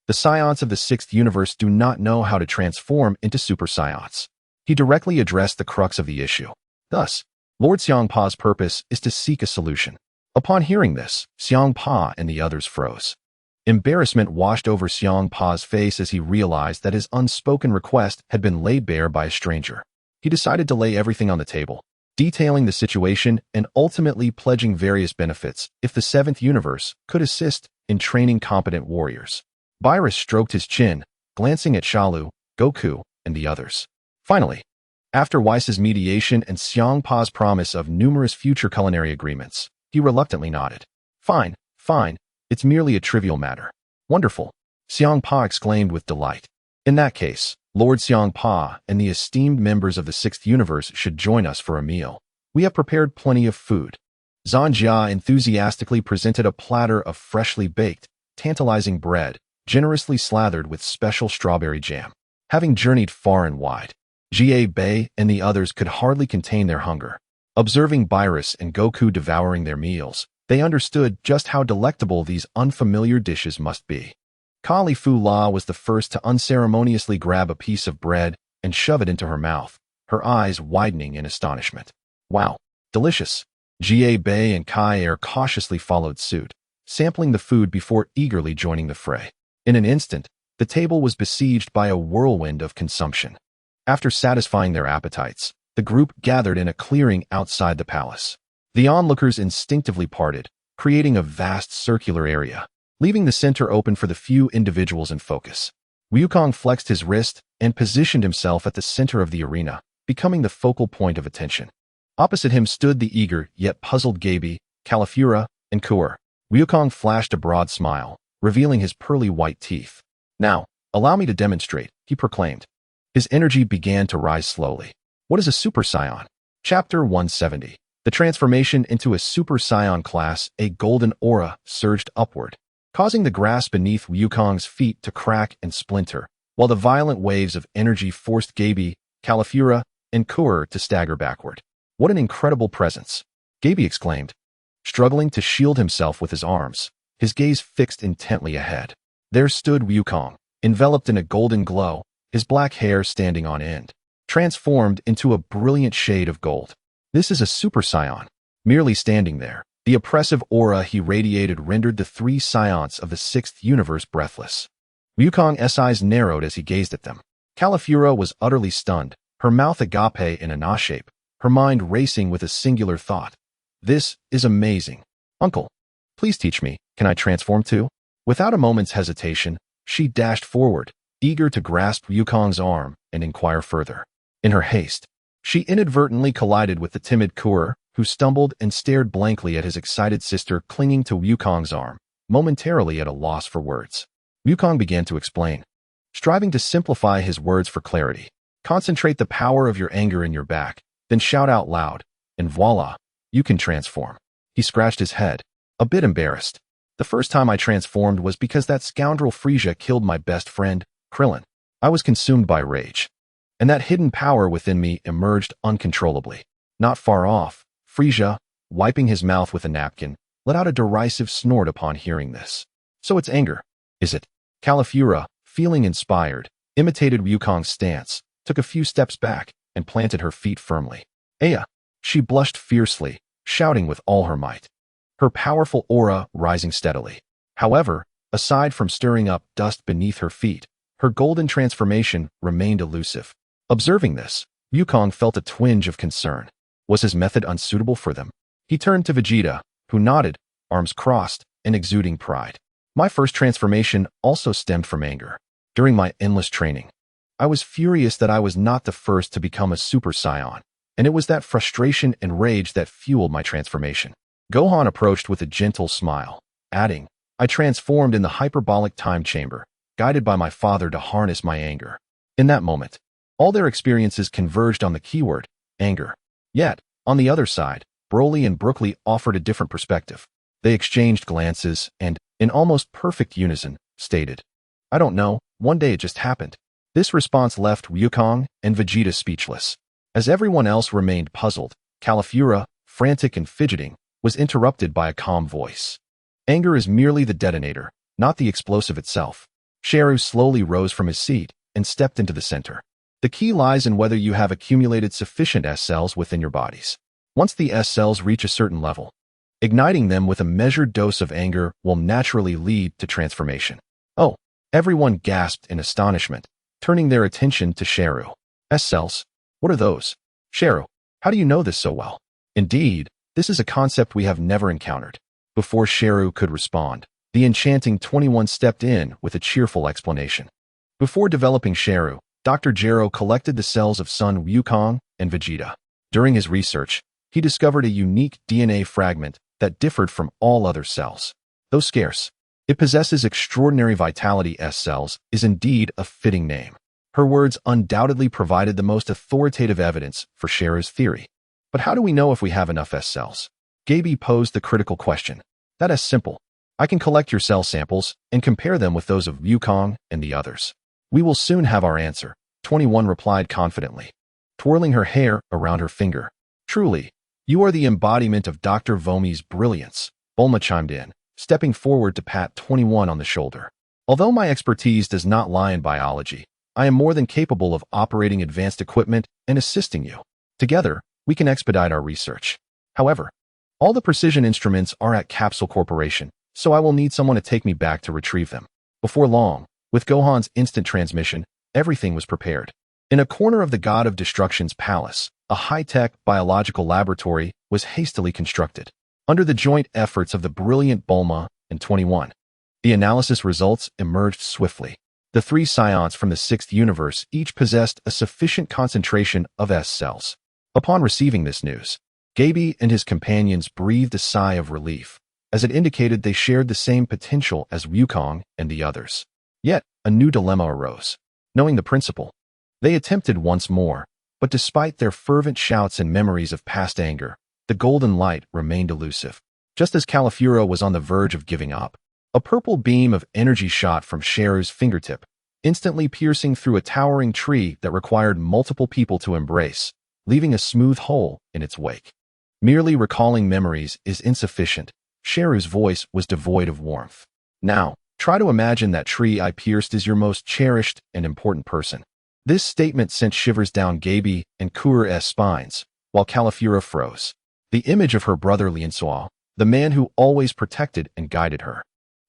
"The Scions of the 6th universe do not know how to transform into Super Scions." He directly addressed the crux of the issue. Thus, Lord Xiangpa's purpose is to seek a solution. Upon hearing this, Xiangpa and the others froze. Embarrassment washed over Xiangpa's face as he realized that his unspoken request had been laid bare by a stranger. He decided to lay everything on the table, detailing the situation and ultimately pledging various benefits if the 7th universe could assist in training competent warriors. Virus stroked his chin, glancing at Shalu, Goku, and the others. Finally, after Weiss's mediation and Xiangpa's promise of numerous future culinary agreements, he reluctantly nodded. Fine. It's merely a trivial matter." "Wonderful," Xiangpa exclaimed with delight. "In that case, Lord Xiangpa and the esteemed members of the 6th universe should join us for a meal. We have prepared plenty of food." Zanjia enthusiastically presented a platter of freshly baked, tantalizing bread, generously slathered with special strawberry jam. Having journeyed far and wide, Jie Bei and the others could hardly contain their hunger. Observing Virus and Goku devouring their meals, they understood just how delectable these unfamiliar dishes must be. Kali Fu La was the first to unceremoniously grab a piece of bread and shove it into her mouth, her eyes widening in astonishment. "Wow, delicious." Jie Bei and Kai Air cautiously followed suit, sampling the food before eagerly joining the fray. In an instant, the table was besieged by a whirlwind of consumption. After satisfying their appetites, the group gathered in a clearing outside the palace. The onlookers instinctively parted, creating a vast circular area, leaving the center open for the few individuals in focus. Wukong flexed his wrist and positioned himself at the center of the arena, becoming the focal point of attention. Opposite him stood the eager yet puzzled Gaby, Califura, and Kur. Wukong flashed a broad smile, revealing his pearly white teeth. Now, allow me to demonstrate, he proclaimed. His energy began to rise slowly. What is a Super Saiyan? Chapter 170. The transformation into a Super Saiyan class, a golden aura surged upward, causing the grass beneath Wukong's feet to crack and splinter, while the violent waves of energy forced Gaby, Califura, and Kur to stagger backward. What an incredible presence! Gaby exclaimed, struggling to shield himself with his arms, his gaze fixed intently ahead. There stood Wukong, enveloped in a golden glow, his black hair standing on end, transformed into a brilliant shade of gold. This is a Super Saiyan. Merely standing there, the oppressive aura he radiated rendered the three Saiyans of the sixth universe breathless. Wukong's eyes narrowed as he gazed at them. Califura was utterly stunned, her mouth agape in a Na shape, her mind racing with a singular thought. This is amazing. Uncle, please teach me, can I transform too? Without a moment's hesitation, she dashed forward, eager to grasp Wukong's arm and inquire further. In her haste, she inadvertently collided with the timid Kur, who stumbled and stared blankly at his excited sister clinging to Wukong's arm, momentarily at a loss for words. Wukong began to explain, striving to simplify his words for clarity. Concentrate the power of your anger in your back, then shout out loud, and voila, you can transform. He scratched his head, a bit embarrassed. The first time I transformed was because that scoundrel Frieza killed my best friend, Krillin. I was consumed by rage, and that hidden power within me emerged uncontrollably. Not far off, Frieza, wiping his mouth with a napkin, let out a derisive snort upon hearing this. So it's anger, is it? Califura, feeling inspired, imitated Wukong's stance, took a few steps back, and planted her feet firmly. Aya! She blushed fiercely, shouting with all her might, her powerful aura rising steadily. However, aside from stirring up dust beneath her feet, her golden transformation remained elusive. Observing this, Wukong felt a twinge of concern. Was his method unsuitable for them? He turned to Vegeta, who nodded, arms crossed, and exuding pride. My first transformation also stemmed from anger. During my endless training, I was furious that I was not the first to become a Super Saiyan, and it was that frustration and rage that fueled my transformation. Gohan approached with a gentle smile, adding, I transformed in the hyperbolic time chamber, guided by my father to harness my anger. In that moment, all their experiences converged on the keyword, anger. Yet, on the other side, Broly and Brookly offered a different perspective. They exchanged glances and, in almost perfect unison, stated, I don't know, one day it just happened. This response left Wukong and Vegeta speechless. As everyone else remained puzzled, Califura, frantic and fidgeting, was interrupted by a calm voice. Anger is merely the detonator, not the explosive itself. Shalu slowly rose from his seat and stepped into the center. The key lies in whether you have accumulated sufficient S cells within your bodies. Once the S cells reach a certain level, igniting them with a measured dose of anger will naturally lead to transformation. Oh, everyone gasped in astonishment, turning their attention to Shalu. S cells? What are those? Shalu, how do you know this so well? Indeed, this is a concept we have never encountered. Before Shalu could respond, the enchanting 21 stepped in with a cheerful explanation. Before developing Shalu, Dr. Gero collected the cells of Son Wukong and Vegeta. During his research, he discovered a unique DNA fragment that differed from all other cells. Though scarce, it possesses extraordinary vitality. S cells is indeed a fitting name. Her words undoubtedly provided the most authoritative evidence for Shalu's theory. But how do we know if we have enough S cells? Gaby posed the critical question. That is simple. I can collect your cell samples and compare them with those of Wukong and the others. We will soon have our answer, 21 replied confidently, twirling her hair around her finger. Truly, you are the embodiment of Dr. Vomi's brilliance, Bulma chimed in, stepping forward to pat 21 on the shoulder. Although my expertise does not lie in biology, I am more than capable of operating advanced equipment and assisting you. Together, we can expedite our research. However, all the precision instruments are at Capsule Corporation, so I will need someone to take me back to retrieve them. Before long, with Gohan's instant transmission, everything was prepared. In a corner of the God of Destruction's palace, a high-tech biological laboratory was hastily constructed. Under the joint efforts of the brilliant Bulma and 21, the analysis results emerged swiftly. The three Saiyans from the sixth universe each possessed a sufficient concentration of S cells. Upon receiving this news, Gaby and his companions breathed a sigh of relief. as it indicated they shared the same potential as Wukong and the others. Yet, a new dilemma arose. Knowing the principle, they attempted once more, but despite their fervent shouts and memories of past anger, the golden light remained elusive. Just as Califura was on the verge of giving up, a purple beam of energy shot from Sheru's fingertip, instantly piercing through a towering tree that required multiple people to embrace, leaving a smooth hole in its wake. Merely recalling memories is insufficient. Sheru's voice was devoid of warmth. Now, try to imagine that tree I pierced is your most cherished and important person. This statement sent shivers down Gaby and Kure's spines, while Califura froze. The image of her brother Liansuo, the man who always protected and guided her,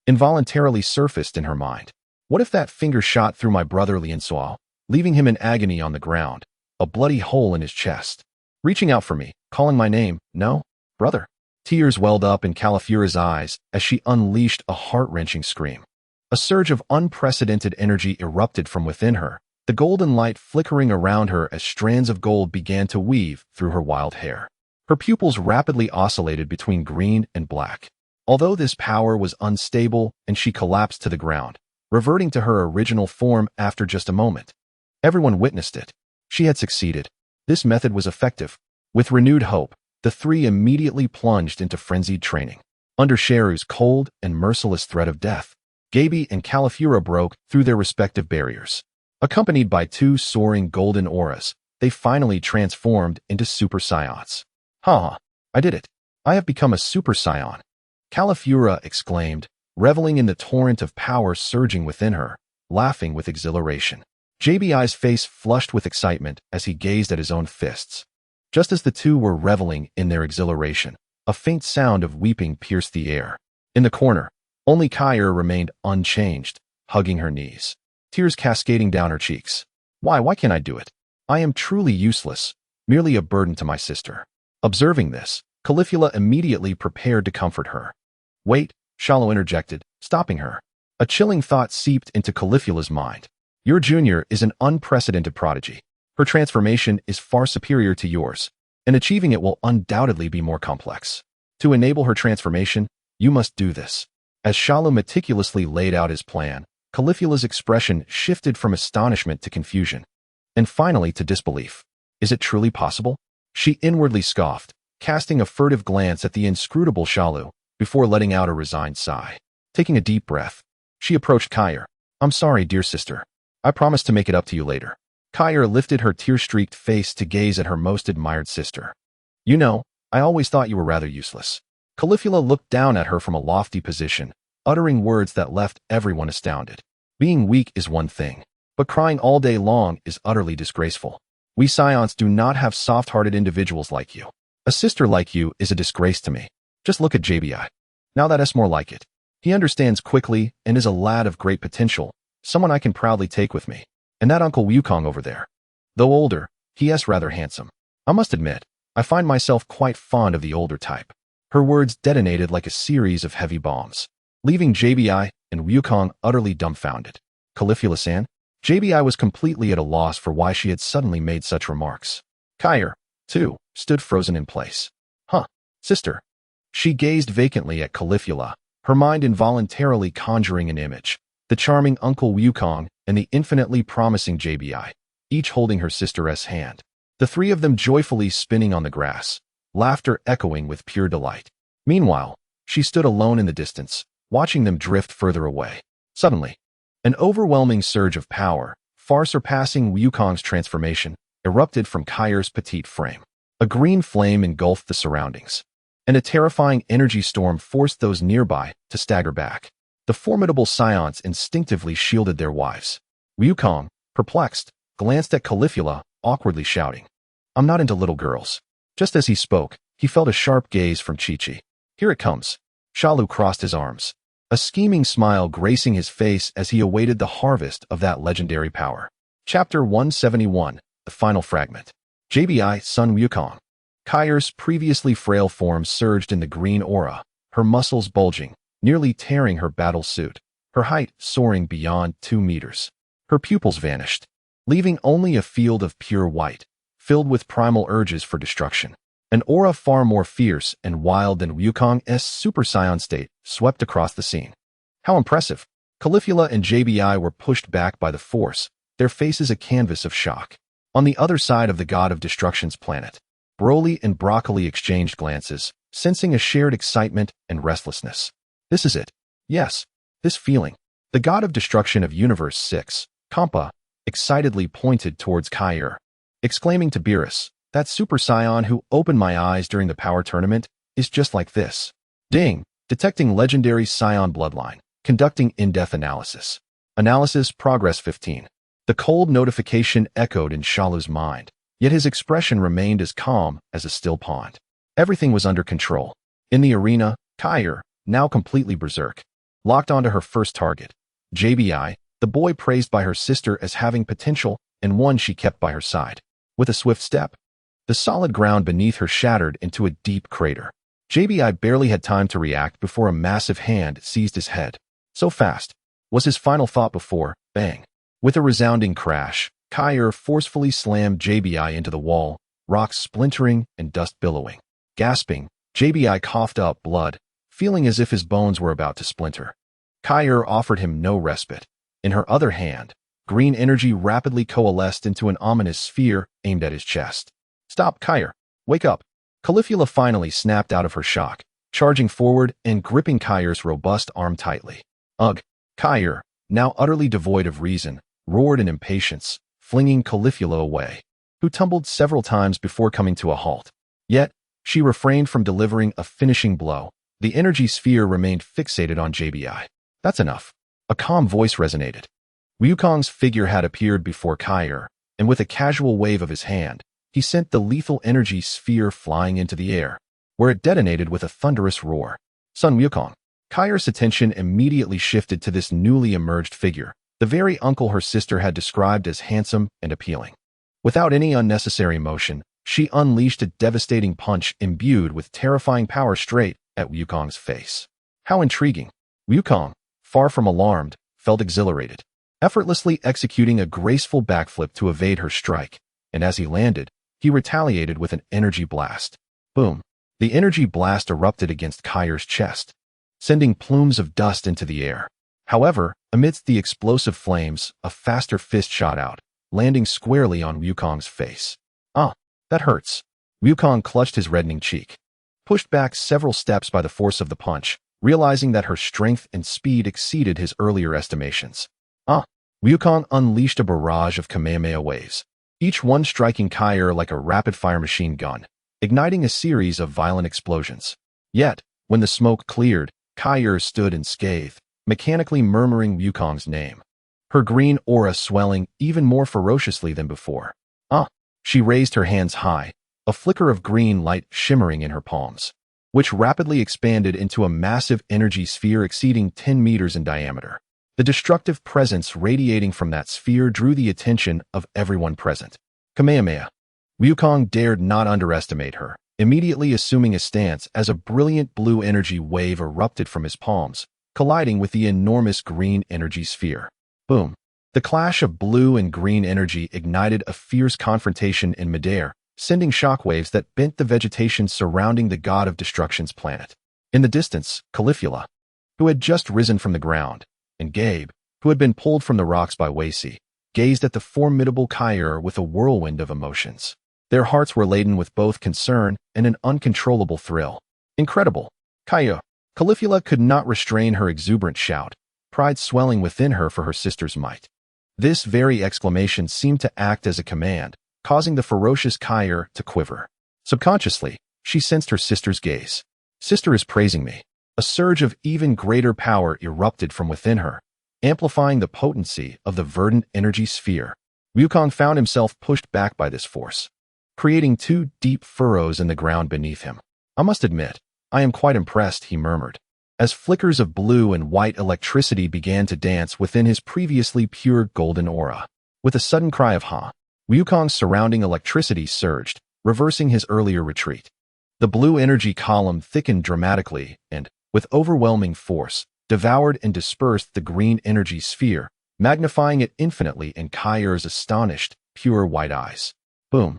involuntarily surfaced in her mind. What if that finger shot through my brother Liansuo, leaving him in agony on the ground, a bloody hole in his chest, reaching out for me, calling my name? No, brother. Tears welled up in Califura's eyes as she unleashed a heart-wrenching scream. A surge of unprecedented energy erupted from within her, the golden light flickering around her as strands of gold began to weave through her wild hair. Her pupils rapidly oscillated between green and black. Although this power was unstable and she collapsed to the ground, reverting to her original form after just a moment. Everyone witnessed it. She had succeeded. This method was effective. With renewed hope, the three immediately plunged into frenzied training. Under Sheru's cold and merciless threat of death, Gaby and Califura broke through their respective barriers. Accompanied by two soaring golden auras, they finally transformed into Super Saiyans. "Ha! I did it. I have become a Super Saiyan," Califura exclaimed, reveling in the torrent of power surging within her, laughing with exhilaration. JBI's face flushed with excitement as he gazed at his own fists. Just as the two were reveling in their exhilaration, a faint sound of weeping pierced the air. In the corner, only Kair remained unchanged, hugging her knees, tears cascading down her cheeks. Why can't I do it? I am truly useless, merely a burden to my sister." Observing this, Caligula immediately prepared to comfort her. "Wait," Shalu interjected, stopping her. A chilling thought seeped into Caligula's mind. "Your junior is an unprecedented prodigy. Her transformation is far superior to yours, and achieving it will undoubtedly be more complex. To enable her transformation, you must do this." As Shalu meticulously laid out his plan, Caligula's expression shifted from astonishment to confusion, and finally to disbelief. "Is it truly possible?" She inwardly scoffed, casting a furtive glance at the inscrutable Shalu, before letting out a resigned sigh. Taking a deep breath, she approached Kair. "I'm sorry, dear sister. I promise to make it up to you later." Kair lifted her tear-streaked face to gaze at her most admired sister. "You know, I always thought you were rather useless." Caligula looked down at her from a lofty position, uttering words that left everyone astounded. "Being weak is one thing, but crying all day long is utterly disgraceful. We Saiyans do not have soft-hearted individuals like you. A sister like you is a disgrace to me. Just look at JBI. Now that's more like it. He understands quickly and is a lad of great potential, someone I can proudly take with me. And that Uncle Wukong over there. Though older, he is rather handsome. I must admit, I find myself quite fond of the older type." Her words detonated like a series of heavy bombs, leaving JBI and Wukong utterly dumbfounded. Caligula-san? JBI was completely at a loss for why she had suddenly made such remarks. Kair, too, stood frozen in place. "Huh, sister." She gazed vacantly at Caligula, her mind involuntarily conjuring an image. The charming Uncle Wukong and the infinitely promising JBI, each holding her sister's hand. The three of them joyfully spinning on the grass, laughter echoing with pure delight. Meanwhile, she stood alone in the distance, watching them drift further away. Suddenly, an overwhelming surge of power, far surpassing Wukong's transformation, erupted from Kair's petite frame. A green flame engulfed the surroundings, and a terrifying energy storm forced those nearby to stagger back. The formidable Saiyans instinctively shielded their wives. Wukong, perplexed, glanced at Caligula, awkwardly shouting, "I'm not into little girls." Just as he spoke, he felt a sharp gaze from Chi-Chi. "Here it comes." Shalu crossed his arms, a scheming smile gracing his face as he awaited the harvest of that legendary power. Chapter 171, The Final Fragment. JBI Sun Wukong. Kair's previously frail form surged in the green aura, her muscles bulging, nearly tearing her battle suit, her height soaring beyond 2 meters. Her pupils vanished, leaving only a field of pure white, filled with primal urges for destruction. An aura far more fierce and wild than Wukong's Super Saiyan state swept across the scene. How impressive! Caulifla and JBI were pushed back by the force, their faces a canvas of shock. On the other side of the God of Destruction's planet, Broly and Broccoli exchanged glances, sensing a shared excitement and restlessness. This is it. Yes, this feeling. The God of Destruction of Universe 6, Kampa, excitedly pointed towards Kair, exclaiming to Beerus, that Super Saiyan who opened my eyes during the power tournament is just like this. Ding! Detecting Legendary Saiyan bloodline. Conducting in-depth analysis. Analysis progress 15. The cold notification echoed in Shalu's mind, yet his expression remained as calm as a still pond. Everything was under control. In the arena, Kair, now completely berserk, locked onto her first target. JBI, the boy praised by her sister as having potential and one she kept by her side. With a swift step, the solid ground beneath her shattered into a deep crater. JBI barely had time to react before a massive hand seized his head. So fast was his final thought before, bang. With a resounding crash, Kair forcefully slammed JBI into the wall, rocks splintering and dust billowing. Gasping, JBI coughed up blood, feeling as if his bones were about to splinter. Kair offered him no respite. In her other hand, green energy rapidly coalesced into an ominous sphere aimed at his chest. Stop, Kair. Wake up. Caulifla finally snapped out of her shock, charging forward and gripping Kair's robust arm tightly. Ugh! Kair, now utterly devoid of reason, roared in impatience, flinging Caulifla away, who tumbled several times before coming to a halt. Yet, she refrained from delivering a finishing blow. The energy sphere remained fixated on JBI. That's enough. A calm voice resonated. Wukong's figure had appeared before Kair, and with a casual wave of his hand, he sent the lethal energy sphere flying into the air, where it detonated with a thunderous roar. Son Wukong. Kair's attention immediately shifted to this newly emerged figure, the very uncle her sister had described as handsome and appealing. Without any unnecessary motion, she unleashed a devastating punch imbued with terrifying power straight at Wukong's face. How intriguing! Wukong, far from alarmed, felt exhilarated, effortlessly executing a graceful backflip to evade her strike, and as he landed, he retaliated with an energy blast. Boom! The energy blast erupted against Kair's chest, sending plumes of dust into the air. However, amidst the explosive flames, a faster fist shot out, landing squarely on Wukong's face. Ah, that hurts. Wukong clutched his reddening cheek, pushed back several steps by the force of the punch, realizing that her strength and speed exceeded his earlier estimations. Wukong unleashed a barrage of Kamehameha waves, each one striking Kair like a rapid-fire machine gun, igniting a series of violent explosions. Yet, when the smoke cleared, Kair stood unscathed, mechanically murmuring Wukong's name, her green aura swelling even more ferociously than before. She raised her hands high, a flicker of green light shimmering in her palms, which rapidly expanded into a massive energy sphere exceeding 10 meters in diameter. The destructive presence radiating from that sphere drew the attention of everyone present. Kamehameha. Wukong dared not underestimate her, immediately assuming a stance as a brilliant blue energy wave erupted from his palms, colliding with the enormous green energy sphere. Boom! The clash of blue and green energy ignited a fierce confrontation in midair, sending shockwaves that bent the vegetation surrounding the God of Destruction's planet. In the distance, Caulifla, who had just risen from the ground, and Gabe, who had been pulled from the rocks by Wacy, gazed at the formidable Kair with a whirlwind of emotions. Their hearts were laden with both concern and an uncontrollable thrill. Incredible! Kair! Caulifla could not restrain her exuberant shout, pride swelling within her for her sister's might. This very exclamation seemed to act as a command, causing the ferocious Kair to quiver. Subconsciously, she sensed her sister's gaze. Sister is praising me. A surge of even greater power erupted from within her, amplifying the potency of the verdant energy sphere. Wukong found himself pushed back by this force, creating two deep furrows in the ground beneath him. I must admit, I am quite impressed, he murmured, as flickers of blue and white electricity began to dance within his previously pure golden aura. With a sudden cry of "Ha!" Wukong's surrounding electricity surged, reversing his earlier retreat. The blue energy column thickened dramatically and, with overwhelming force, devoured and dispersed the green energy sphere, magnifying it infinitely in Kair's astonished, pure white eyes. Boom!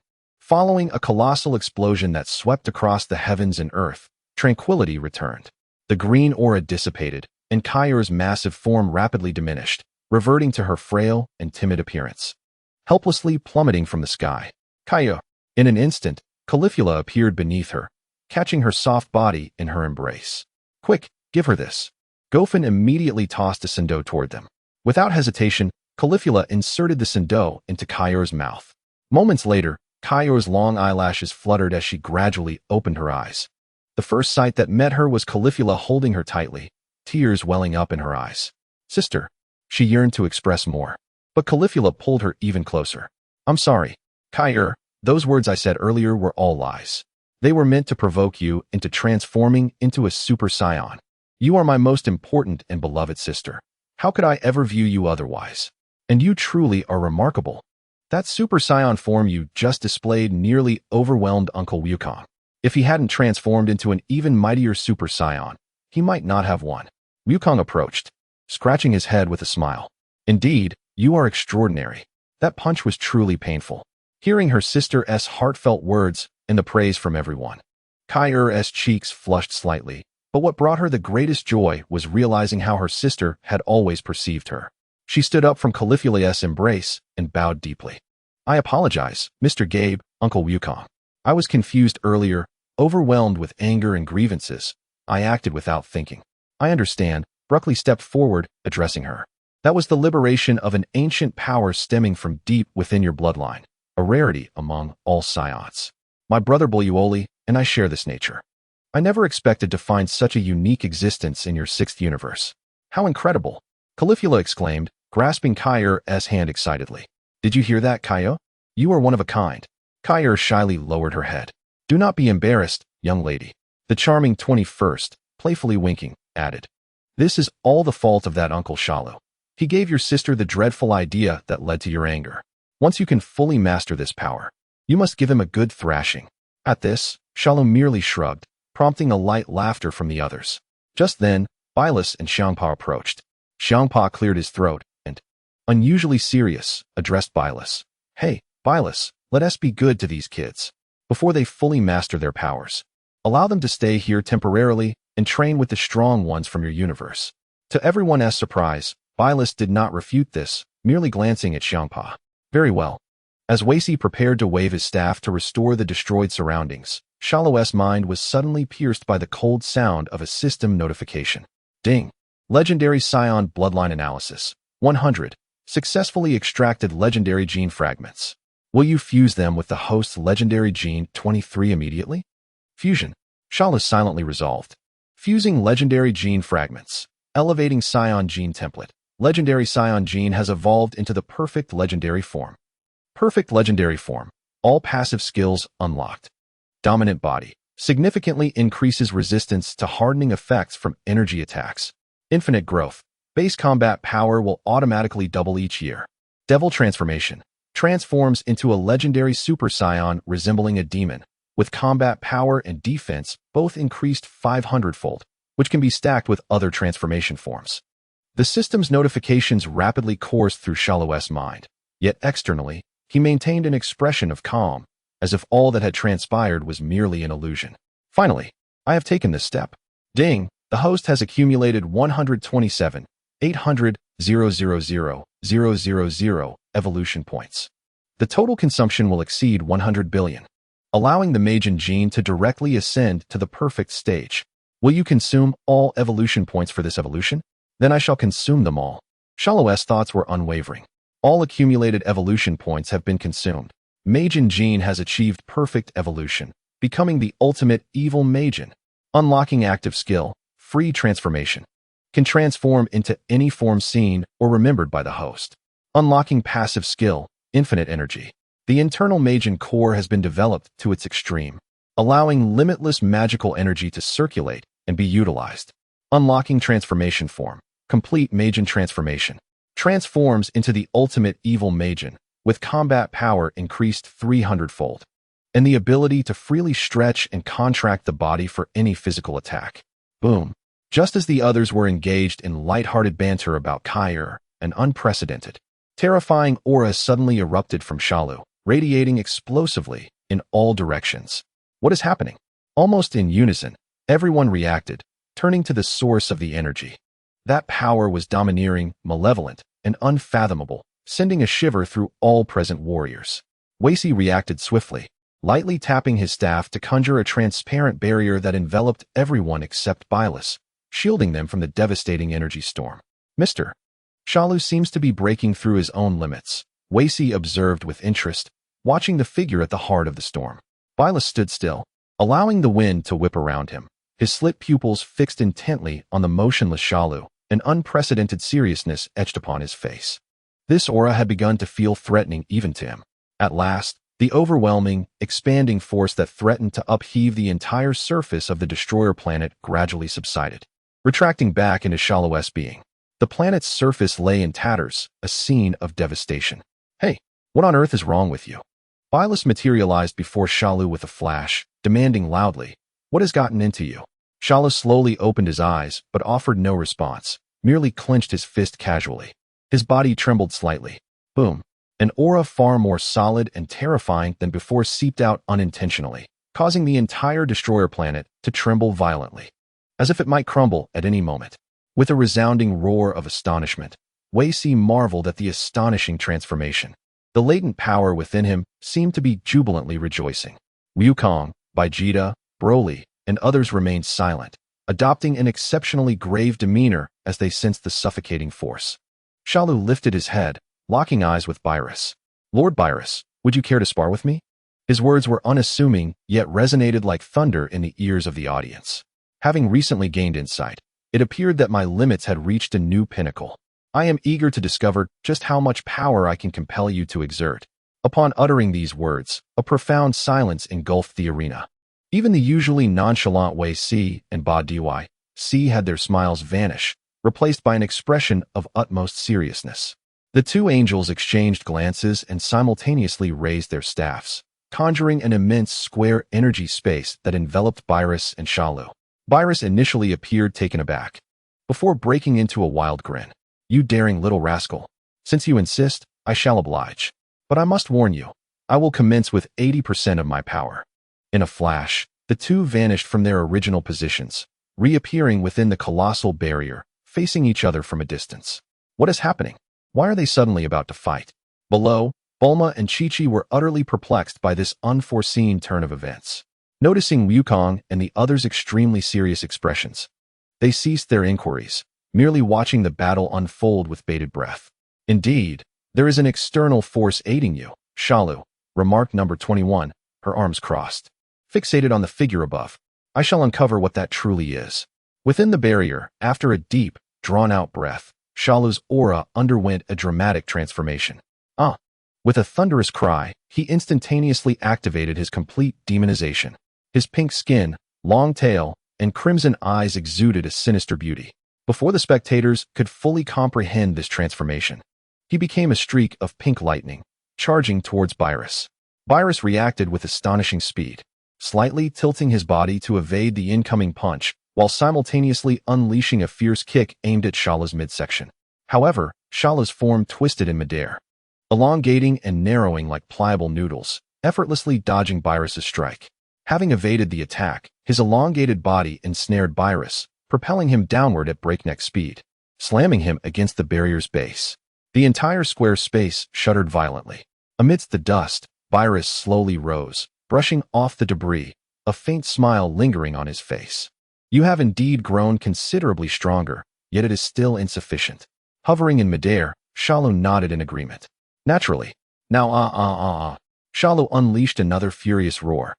Following a colossal explosion that swept across the heavens and earth, tranquility returned. The green aura dissipated, and Kaiur's massive form rapidly diminished, reverting to her frail and timid appearance. Helplessly plummeting from the sky, Kaiur. In an instant, Caulifla appeared beneath her, catching her soft body in her embrace. Quick, give her this. Gofen immediately tossed a sendo toward them. Without hesitation, Caulifla inserted the sendo into Kaiur's mouth. Moments later, Kaiur's long eyelashes fluttered as she gradually opened her eyes. The first sight that met her was Caulifla holding her tightly, tears welling up in her eyes. Sister. She yearned to express more. But Caulifla pulled her even closer. I'm sorry, Kaiur, those words I said earlier were all lies. They were meant to provoke you into transforming into a Super Saiyan. You are my most important and beloved sister. How could I ever view you otherwise? And you truly are remarkable. That Super Saiyan form you just displayed nearly overwhelmed Uncle Wukong. If he hadn't transformed into an even mightier Super Saiyan, he might not have won. Wukong approached, scratching his head with a smile. Indeed, you are extraordinary. That punch was truly painful. Hearing her sister's heartfelt words and the praise from everyone, Kaiur's cheeks flushed slightly, but what brought her the greatest joy was realizing how her sister had always perceived her. She stood up from Caulifla's embrace and bowed deeply. I apologize, Mr. Gabe, Uncle Wukong. I was confused earlier, overwhelmed with anger and grievances. I acted without thinking. I understand. Bruckley stepped forward, addressing her. That was the liberation of an ancient power stemming from deep within your bloodline, a rarity among all Saiyans. My brother Boyuoli and I share this nature. I never expected to find such a unique existence in your sixth universe. How incredible! Caulifla exclaimed, grasping Kaiur's hand excitedly. Did you hear that, Kaiur? You are one of a kind. Kaiur shyly lowered her head. Do not be embarrassed, young lady. The charming 21st, playfully winking, added. This is all the fault of that Uncle Shalu. He gave your sister the dreadful idea that led to your anger. Once you can fully master this power, you must give him a good thrashing. At this, Shalu merely shrugged, prompting a light laughter from the others. Just then, Bylus and Xiangpa approached. Xiangpa cleared his throat and, unusually serious, addressed Bylus. Hey, Bylus, let us be good to these kids. Before they fully master their powers, allow them to stay here temporarily and train with the strong ones from your universe. To everyone's surprise, Bylus did not refute this, merely glancing at Xiangpa. Very well. As Wei prepared to wave his staff to restore the destroyed surroundings, Shalu's mind was suddenly pierced by the cold sound of a system notification. Ding! Legendary Saiyan Bloodline Analysis. 100. Successfully extracted legendary gene fragments. Will you fuse them with the host's legendary gene 23 immediately? Fusion. Shalus silently resolved. Fusing legendary gene fragments. Elevating Saiyan gene template. Legendary Saiyan gene has evolved into the perfect legendary form. Perfect legendary form. All passive skills unlocked. Dominant body. Significantly increases resistance to hardening effects from energy attacks. Infinite growth. Base combat power will automatically double each year. Devil transformation. Transforms into a legendary Super Saiyan resembling a demon, with combat power and defense both increased 500-fold, which can be stacked with other transformation forms. The system's notifications rapidly coursed through Shalu's mind, yet externally, he maintained an expression of calm, as if all that had transpired was merely an illusion. Finally, I have taken this step. Ding! The host has accumulated 127,800,000,000 evolution points. The total consumption will exceed 100 billion, allowing the Majin gene to directly ascend to the perfect stage. Will you consume all evolution points for this evolution? Then I shall consume them all. Shalu's thoughts were unwavering. All accumulated evolution points have been consumed. Majin gene has achieved perfect evolution, becoming the ultimate evil Majin. Unlocking active skill, free transformation. Can transform into any form seen or remembered by the host. Unlocking passive skill, infinite energy. The internal Majin core has been developed to its extreme, allowing limitless magical energy to circulate and be utilized. Unlocking transformation form, complete Majin transformation. Transforms into the ultimate evil Majin, with combat power increased 300-fold, and the ability to freely stretch and contract the body for any physical attack. Boom. Just as the others were engaged in light-hearted banter about Kaiur, an unprecedented, terrifying aura suddenly erupted from Shalu, radiating explosively in all directions. What is happening? Almost in unison, everyone reacted, turning to the source of the energy. That power was domineering, malevolent, and unfathomable, sending a shiver through all present warriors. Wei Si reacted swiftly, lightly tapping his staff to conjure a transparent barrier that enveloped everyone except Bylus, shielding them from the devastating energy storm. Mr. Shalu seems to be breaking through his own limits, Wei Si observed with interest, watching the figure at the heart of the storm. Bylus stood still, allowing the wind to whip around him, his slit pupils fixed intently on the motionless Shalu, an unprecedented seriousness etched upon his face. This aura had begun to feel threatening even to him. At last, the overwhelming, expanding force that threatened to upheave the entire surface of the destroyer planet gradually subsided, retracting back into Shalu's being. The planet's surface lay in tatters, a scene of devastation. Hey, what on earth is wrong with you? Bylus materialized before Shalu with a flash, demanding loudly, "What has gotten into you?" Shalu slowly opened his eyes, but offered no response, merely clenched his fist casually. His body trembled slightly. Boom. An aura far more solid and terrifying than before seeped out unintentionally, causing the entire destroyer planet to tremble violently, as if it might crumble at any moment. With a resounding roar of astonishment, Wei Si marveled at the astonishing transformation. The latent power within him seemed to be jubilantly rejoicing. Wukong, Vegeta, Broly, and others remained silent, adopting an exceptionally grave demeanor as they sensed the suffocating force. Shalu lifted his head, locking eyes with Beerus. "Lord Beerus, would you care to spar with me?" His words were unassuming, yet resonated like thunder in the ears of the audience. Having recently gained insight, it appeared that my limits had reached a new pinnacle. I am eager to discover just how much power I can compel you to exert. Upon uttering these words, a profound silence engulfed the arena. Even the usually nonchalant Wei Si and Ba Dy Si had their smiles vanish, replaced by an expression of utmost seriousness. The two angels exchanged glances and simultaneously raised their staffs, conjuring an immense square energy space that enveloped Beerus and Shalu. Beerus initially appeared taken aback, before breaking into a wild grin. "You daring little rascal. Since you insist, I shall oblige. But I must warn you, I will commence with 80% of my power." In a flash, the two vanished from their original positions, reappearing within the colossal barrier, facing each other from a distance. What is happening? Why are they suddenly about to fight? Below, Bulma and Chi-Chi were utterly perplexed by this unforeseen turn of events. Noticing Wukong and the others' extremely serious expressions, they ceased their inquiries, merely watching the battle unfold with bated breath. "Indeed, there is an external force aiding you," Shalu remarked number 21, her arms crossed. Fixated on the figure above, "I shall uncover what that truly is." Within the barrier, after a deep, drawn-out breath, Shalu's aura underwent a dramatic transformation. With a thunderous cry, he instantaneously activated his complete demonization. His pink skin, long tail, and crimson eyes exuded a sinister beauty. Before the spectators could fully comprehend this transformation, he became a streak of pink lightning, charging towards Beerus. Beerus reacted with astonishing speed, slightly tilting his body to evade the incoming punch, while simultaneously unleashing a fierce kick aimed at Shalu's midsection. However, Shalu's form twisted in midair, elongating and narrowing like pliable noodles, effortlessly dodging Beerus's strike. Having evaded the attack, his elongated body ensnared Beerus, propelling him downward at breakneck speed, slamming him against the barrier's base. The entire square space shuddered violently. Amidst the dust, Beerus slowly rose, brushing off the debris, a faint smile lingering on his face. "You have indeed grown considerably stronger, yet it is still insufficient." Hovering in midair, Shalu nodded in agreement. "Naturally. Now Shalu unleashed another furious roar.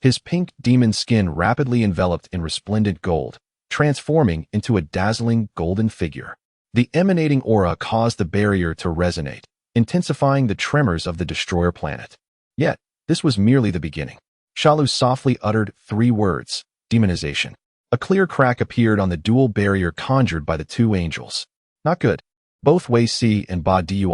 His pink demon skin rapidly enveloped in resplendent gold, transforming into a dazzling golden figure. The emanating aura caused the barrier to resonate, intensifying the tremors of the destroyer planet. Yet, this was merely the beginning. Shalu softly uttered 3 words, demonization. A clear crack appeared on the dual barrier conjured by the two angels. "Not good." Both Wei Si and Ba Dy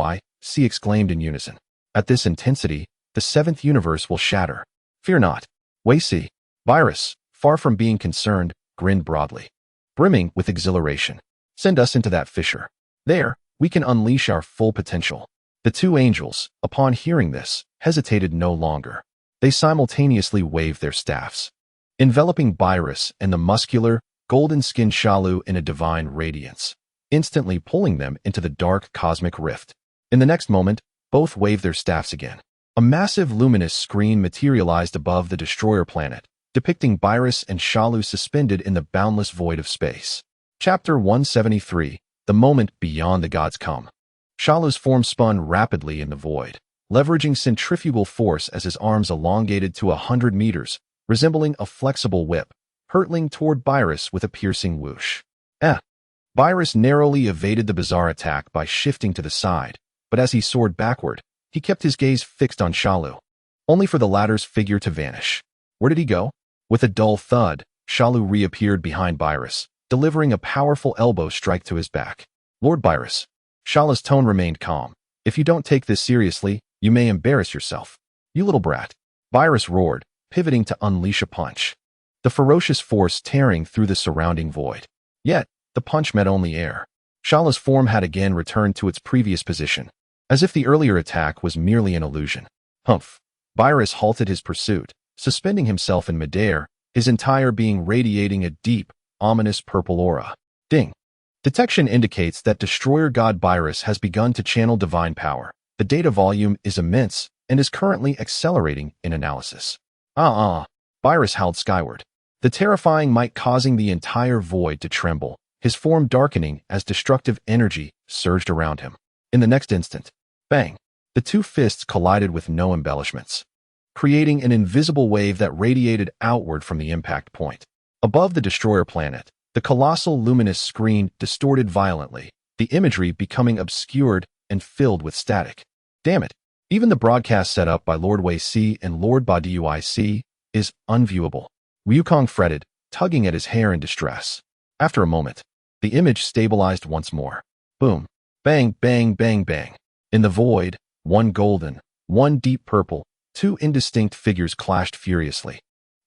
Si exclaimed in unison. "At this intensity, the 7th universe will shatter." "Fear not." Wei Si. Beerus, far from being concerned, grinned broadly, brimming with exhilaration. "Send us into that fissure. There, we can unleash our full potential." The two angels, upon hearing this, hesitated no longer. They simultaneously waved their staffs, enveloping Beerus and the muscular, golden-skinned Shalu in a divine radiance, instantly pulling them into the dark cosmic rift. In the next moment, both waved their staffs again. A massive luminous screen materialized above the destroyer planet, depicting Beerus and Shalu suspended in the boundless void of space. Chapter 173, The Moment Beyond the Gods Come. Shalu's form spun rapidly in the void, leveraging centrifugal force as his arms elongated to 100 meters, resembling a flexible whip, hurtling toward Beerus with a piercing whoosh. Beerus narrowly evaded the bizarre attack by shifting to the side, but as he soared backward, he kept his gaze fixed on Shalu, only for the latter's figure to vanish. Where did he go? With a dull thud, Shalu reappeared behind Beerus, delivering a powerful elbow strike to his back. Lord Beerus. Shalu's tone remained calm. If you don't take this seriously, you may embarrass yourself. You little brat. Beerus roared, pivoting to unleash a punch, the ferocious force tearing through the surrounding void. Yet, the punch met only air. Shalu's form had again returned to its previous position, as if the earlier attack was merely an illusion. Humph. Beerus halted his pursuit, suspending himself in midair, his entire being radiating a deep, ominous purple aura. Ding. Detection indicates that Destroyer God Beerus has begun to channel divine power. The data volume is immense and is currently accelerating in analysis. Beerus howled skyward, the terrifying might causing the entire void to tremble, his form darkening as destructive energy surged around him. In the next instant, bang, the two fists collided with no embellishments, creating an invisible wave that radiated outward from the impact point. Above the destroyer planet, the colossal luminous screen distorted violently, the imagery becoming obscured and filled with static. Damn it, even the broadcast set up by Lord Wei Si and Lord Badiuic is unviewable. Wukong fretted, tugging at his hair in distress. After a moment, the image stabilized once more. Boom. Bang, bang, bang, bang. In the void, one golden, one deep purple, two indistinct figures clashed furiously,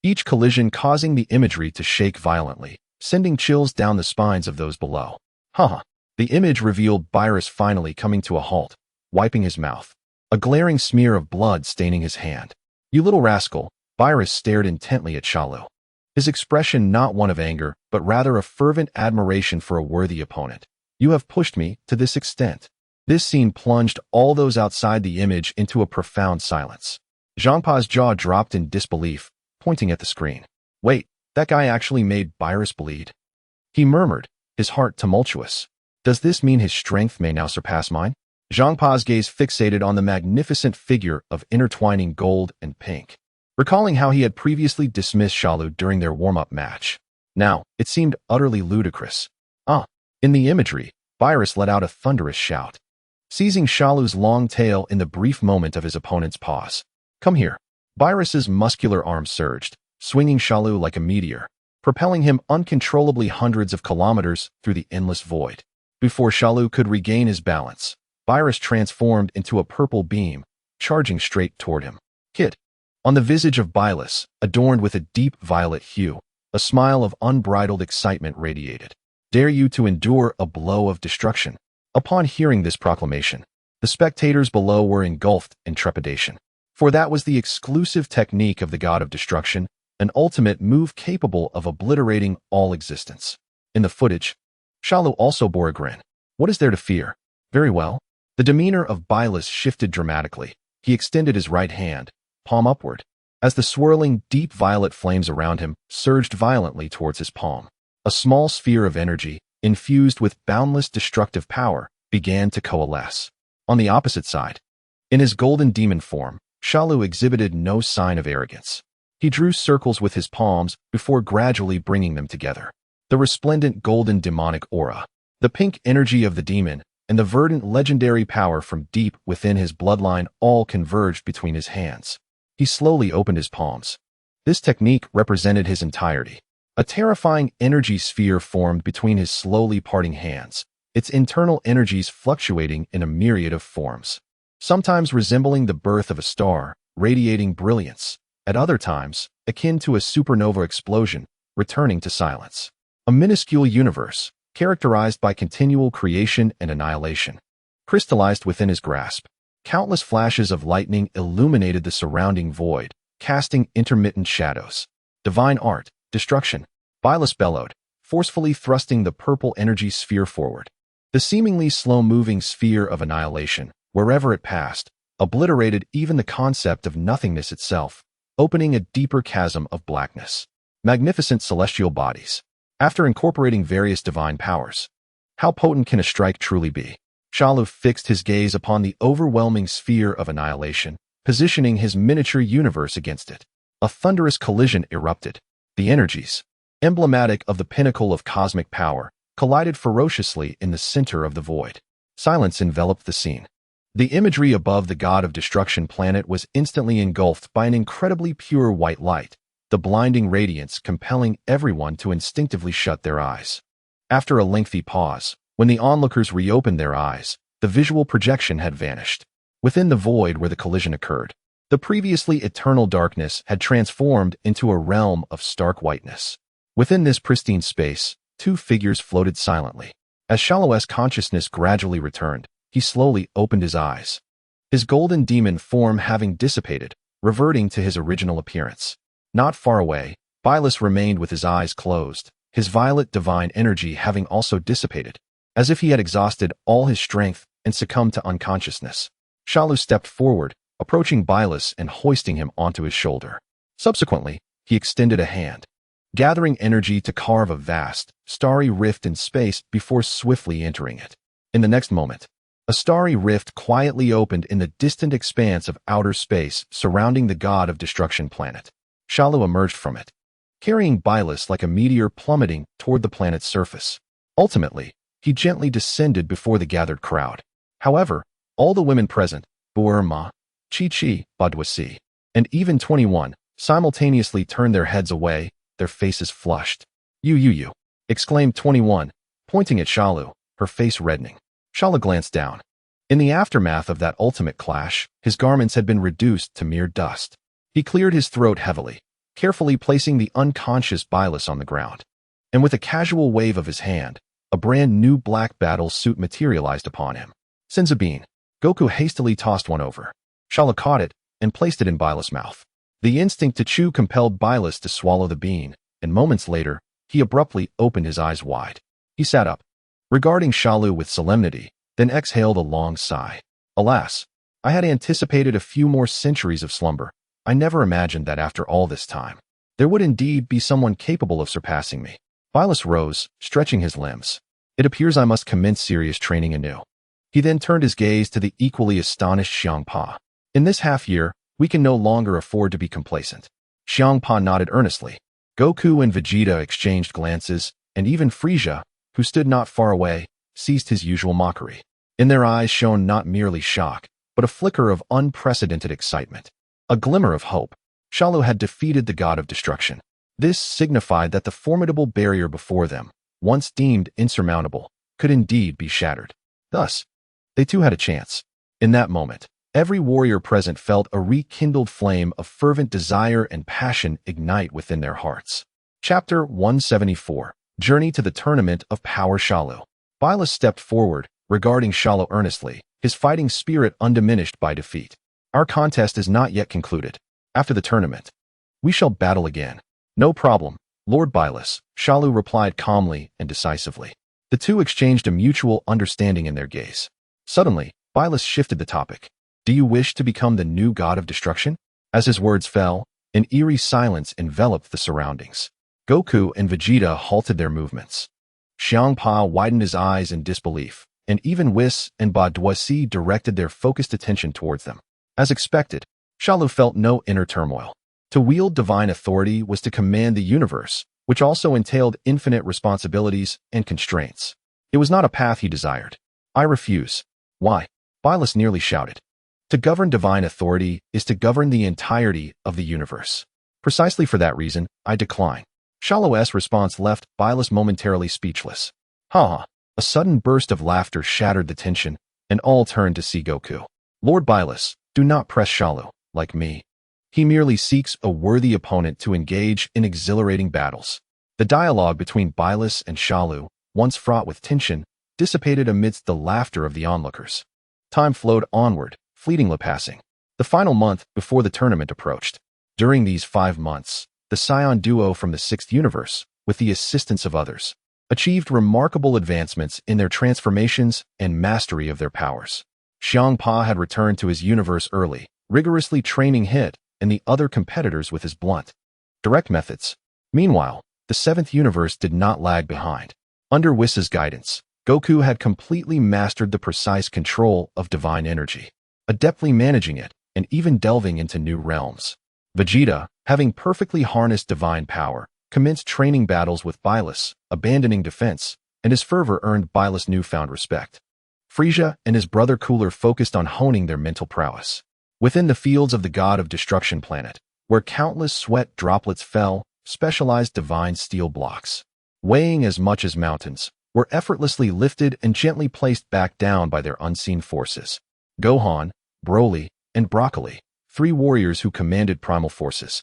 each collision causing the imagery to shake violently, sending chills down the spines of those below. The image revealed Beerus finally coming to a halt, wiping his mouth, a glaring smear of blood staining his hand. You little rascal, Beerus stared intently at Shalu, his expression not one of anger, but rather a fervent admiration for a worthy opponent. You have pushed me to this extent. This scene plunged all those outside the image into a profound silence. Zhangpa's jaw dropped in disbelief, pointing at the screen. Wait, that guy actually made Beerus bleed? He murmured, his heart tumultuous. Does this mean his strength may now surpass mine? Zhangpa's gaze fixated on the magnificent figure of intertwining gold and pink, recalling how he had previously dismissed Shalu during their warm-up match. Now, it seemed utterly ludicrous. In the imagery, Beerus let out a thunderous shout, seizing Shalu's long tail in the brief moment of his opponent's pause. Come here. Beerus's muscular arm surged, swinging Shalu like a meteor, propelling him uncontrollably hundreds of kilometers through the endless void. Before Shalu could regain his balance, Beerus transformed into a purple beam, charging straight toward him. Hit. On the visage of Beerus, adorned with a deep violet hue, a smile of unbridled excitement radiated. Dare you to endure a blow of destruction? Upon hearing this proclamation, the spectators below were engulfed in trepidation. For that was the exclusive technique of the god of destruction, an ultimate move capable of obliterating all existence. In the footage, Shalu also bore a grin. What is there to fear? Very well. The demeanor of Beerus shifted dramatically. He extended his right hand, palm upward, as the swirling, deep violet flames around him surged violently towards his palm. A small sphere of energy, infused with boundless destructive power, began to coalesce. On the opposite side, in his golden demon form, Shalu exhibited no sign of arrogance. He drew circles with his palms before gradually bringing them together. The resplendent golden demonic aura, the pink energy of the demon, and the verdant legendary power from deep within his bloodline all converged between his hands. He slowly opened his palms. This technique represented his entirety. A terrifying energy sphere formed between his slowly parting hands, its internal energies fluctuating in a myriad of forms, sometimes resembling the birth of a star, radiating brilliance, at other times, akin to a supernova explosion, returning to silence. A minuscule universe, characterized by continual creation and annihilation, crystallized within his grasp. Countless flashes of lightning illuminated the surrounding void, casting intermittent shadows. Divine art, destruction. Bylus bellowed, forcefully thrusting the purple energy sphere forward. The seemingly slow-moving sphere of annihilation, wherever it passed, obliterated even the concept of nothingness itself, opening a deeper chasm of blackness. Magnificent celestial bodies. After incorporating various divine powers, how potent can a strike truly be? Shalu fixed his gaze upon the overwhelming sphere of annihilation, positioning his miniature universe against it. A thunderous collision erupted. The energies, emblematic of the pinnacle of cosmic power, collided ferociously in the center of the void. Silence enveloped the scene. The imagery above the god of destruction planet was instantly engulfed by an incredibly pure white light, the blinding radiance compelling everyone to instinctively shut their eyes. After a lengthy pause, when the onlookers reopened their eyes, the visual projection had vanished. Within the void where the collision occurred, the previously eternal darkness had transformed into a realm of stark whiteness. Within this pristine space, two figures floated silently. As Shalu's consciousness gradually returned, he slowly opened his eyes. His golden demon form having dissipated, reverting to his original appearance. Not far away, Bylus remained with his eyes closed, his violet divine energy having also dissipated, as if he had exhausted all his strength and succumbed to unconsciousness. Shalu stepped forward, approaching Bylus and hoisting him onto his shoulder. Subsequently, he extended a hand, gathering energy to carve a vast, starry rift in space before swiftly entering it. In the next moment, a starry rift quietly opened in the distant expanse of outer space surrounding the god of destruction planet. Shalu emerged from it, carrying Bylus like a meteor plummeting toward the planet's surface. Ultimately, he gently descended before the gathered crowd. However, all the women present, Burma, Chi-Chi, Badwasi, and even 21, simultaneously turned their heads away, their faces flushed. You, exclaimed 21, pointing at Shalu, her face reddening. Shalu glanced down. In the aftermath of that ultimate clash, his garments had been reduced to mere dust. He cleared his throat heavily, carefully placing the unconscious Bylus on the ground. And with a casual wave of his hand, a brand new black battle suit materialized upon him. Sensabine. Goku hastily tossed one over. Shalu caught it and placed it in Bylus' mouth. The instinct to chew compelled Bylus to swallow the bean, and moments later, he abruptly opened his eyes wide. He sat up, regarding Shalu with solemnity, then exhaled a long sigh. Alas, I had anticipated a few more centuries of slumber. I never imagined that after all this time, there would indeed be someone capable of surpassing me. Bylus rose, stretching his limbs. It appears I must commence serious training anew. He then turned his gaze to the equally astonished Xiangpa. In this half-year, we can no longer afford to be complacent. Xiangpa nodded earnestly. Goku and Vegeta exchanged glances, and even Frieza, who stood not far away, ceased his usual mockery. In their eyes shone not merely shock, but a flicker of unprecedented excitement. A glimmer of hope. Shalu had defeated the god of destruction. This signified that the formidable barrier before them, once deemed insurmountable, could indeed be shattered. Thus, they too had a chance. In that moment, every warrior present felt a rekindled flame of fervent desire and passion ignite within their hearts. Chapter 174. Journey to the Tournament of Power. Shalu. Bylus stepped forward, regarding Shalu earnestly, his fighting spirit undiminished by defeat. Our contest is not yet concluded. After the tournament, we shall battle again. No problem, Lord Bylus, Shalu replied calmly and decisively. The two exchanged a mutual understanding in their gaze. Suddenly, Bylus shifted the topic. Do you wish to become the new god of destruction? As his words fell, an eerie silence enveloped the surroundings. Goku and Vegeta halted their movements. Xiangpa widened his eyes in disbelief, and even Whis and Badwasi directed their focused attention towards them. As expected, Shalu felt no inner turmoil. To wield divine authority was to command the universe, which also entailed infinite responsibilities and constraints. It was not a path he desired. I refuse. Why? Bylus nearly shouted. To govern divine authority is to govern the entirety of the universe. Precisely for that reason, I decline. Shalu's response left Bylus momentarily speechless. Ha! A sudden burst of laughter shattered the tension, and all turned to see Goku. Lord Bylus, do not press Shalu, like me. He merely seeks a worthy opponent to engage in exhilarating battles. The dialogue between Bylus and Shalu, once fraught with tension, dissipated amidst the laughter of the onlookers. Time flowed onward, fleetingly passing. The final month before the tournament approached. During these 5 months, the Saiyan duo from the 6th universe, with the assistance of others, achieved remarkable advancements in their transformations and mastery of their powers. Xiangpa had returned to his universe early, rigorously training Hit and the other competitors with his blunt, direct methods. Meanwhile, the 7th universe did not lag behind. Under Whis' guidance, Goku had completely mastered the precise control of divine energy, adeptly managing it and even delving into new realms. Vegeta, having perfectly harnessed divine power, commenced training battles with Bylus, abandoning defense, and his fervor earned Bylus newfound respect. Frieza and his brother Cooler focused on honing their mental prowess. Within the fields of the God of Destruction planet, where countless sweat droplets fell, specialized divine steel blocks, weighing as much as mountains, were effortlessly lifted and gently placed back down by their unseen forces. Gohan, Broly, and Broccoli, 3 warriors who commanded primal forces,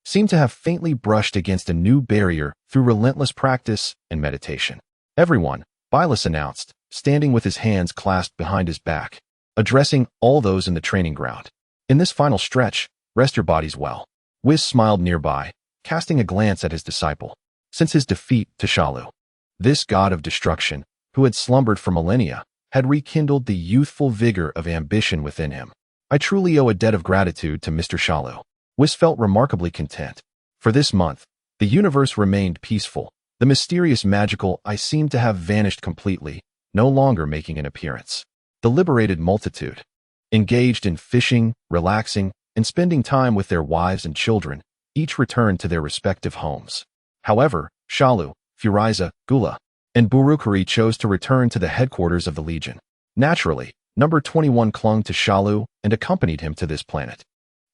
seemed to have faintly brushed against a new barrier through relentless practice and meditation. Everyone, Bylus announced, standing with his hands clasped behind his back, addressing all those in the training ground. In this final stretch, rest your bodies well. Whis smiled nearby, casting a glance at his disciple. Since his defeat to Shalu, this god of destruction, who had slumbered for millennia, had rekindled the youthful vigor of ambition within him. I truly owe a debt of gratitude to Mr. Shalu. Whis felt remarkably content. For this month, the universe remained peaceful. The mysterious magical I seemed to have vanished completely, no longer making an appearance. The liberated multitude, engaged in fishing, relaxing, and spending time with their wives and children, each returned to their respective homes. However, Shalu, Frieza, Gula, and Burukuri chose to return to the headquarters of the Legion. Naturally, Number 21 clung to Shalu and accompanied him to this planet,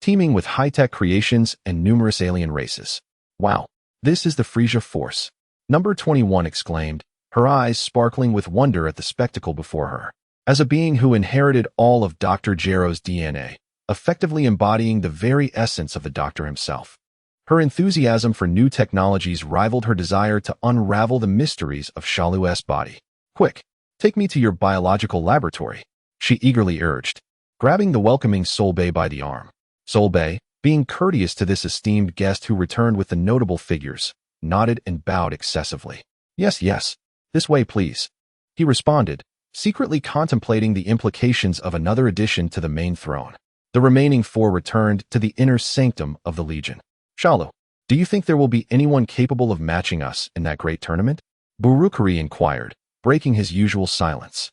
teeming with high-tech creations and numerous alien races. Wow, this is the Frieza Force, Number 21 exclaimed, her eyes sparkling with wonder at the spectacle before her. As a being who inherited all of Dr. Gero's DNA, effectively embodying the very essence of the Doctor himself, her enthusiasm for new technologies rivaled her desire to unravel the mysteries of Shalu's body. Quick, take me to your biological laboratory, she eagerly urged, grabbing the welcoming Solbay by the arm. Solbay, being courteous to this esteemed guest who returned with the notable figures, nodded and bowed excessively. Yes, this way please, he responded, secretly contemplating the implications of another addition to the main throne. The remaining 4 returned to the inner sanctum of the Legion. Shalu, do you think there will be anyone capable of matching us in that great tournament? Burukuri inquired, breaking his usual silence.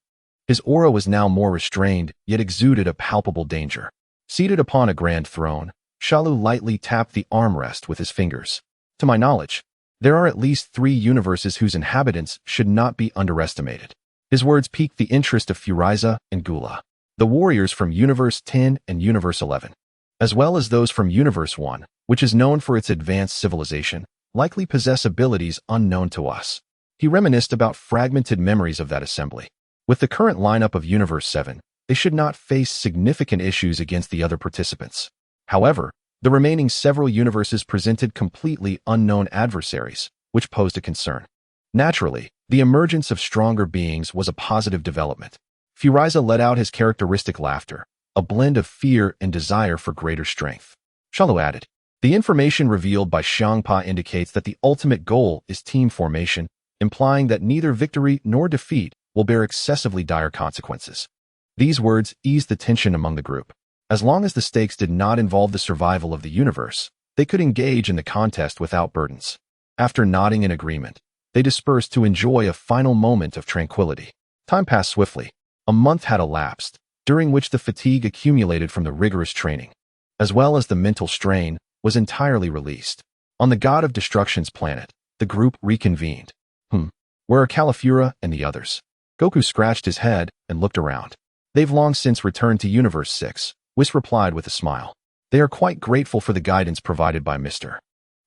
His aura was now more restrained, yet exuded a palpable danger. Seated upon a grand throne, Shalu lightly tapped the armrest with his fingers. To my knowledge, there are at least 3 universes whose inhabitants should not be underestimated. His words piqued the interest of Frieza and Gula, the warriors from Universe 10 and Universe 11, as well as those from Universe 1, which is known for its advanced civilization, likely possess abilities unknown to us. He reminisced about fragmented memories of that assembly. With the current lineup of Universe 7, they should not face significant issues against the other participants. However, the remaining several universes presented completely unknown adversaries, which posed a concern. Naturally, the emergence of stronger beings was a positive development. Frieza let out his characteristic laughter, a blend of fear and desire for greater strength. Shalu added, the information revealed by Xiangpa indicates that the ultimate goal is team formation, implying that neither victory nor defeat will bear excessively dire consequences. These words eased the tension among the group. As long as the stakes did not involve the survival of the universe, they could engage in the contest without burdens. After nodding in agreement, they dispersed to enjoy a final moment of tranquility. Time passed swiftly. A month had elapsed, during which the fatigue accumulated from the rigorous training, as well as the mental strain, was entirely released. On the God of Destruction's planet, the group reconvened. Where are Califura and the others? Goku scratched his head and looked around. They've long since returned to Universe 6, Whis replied with a smile. They are quite grateful for the guidance provided by Mr.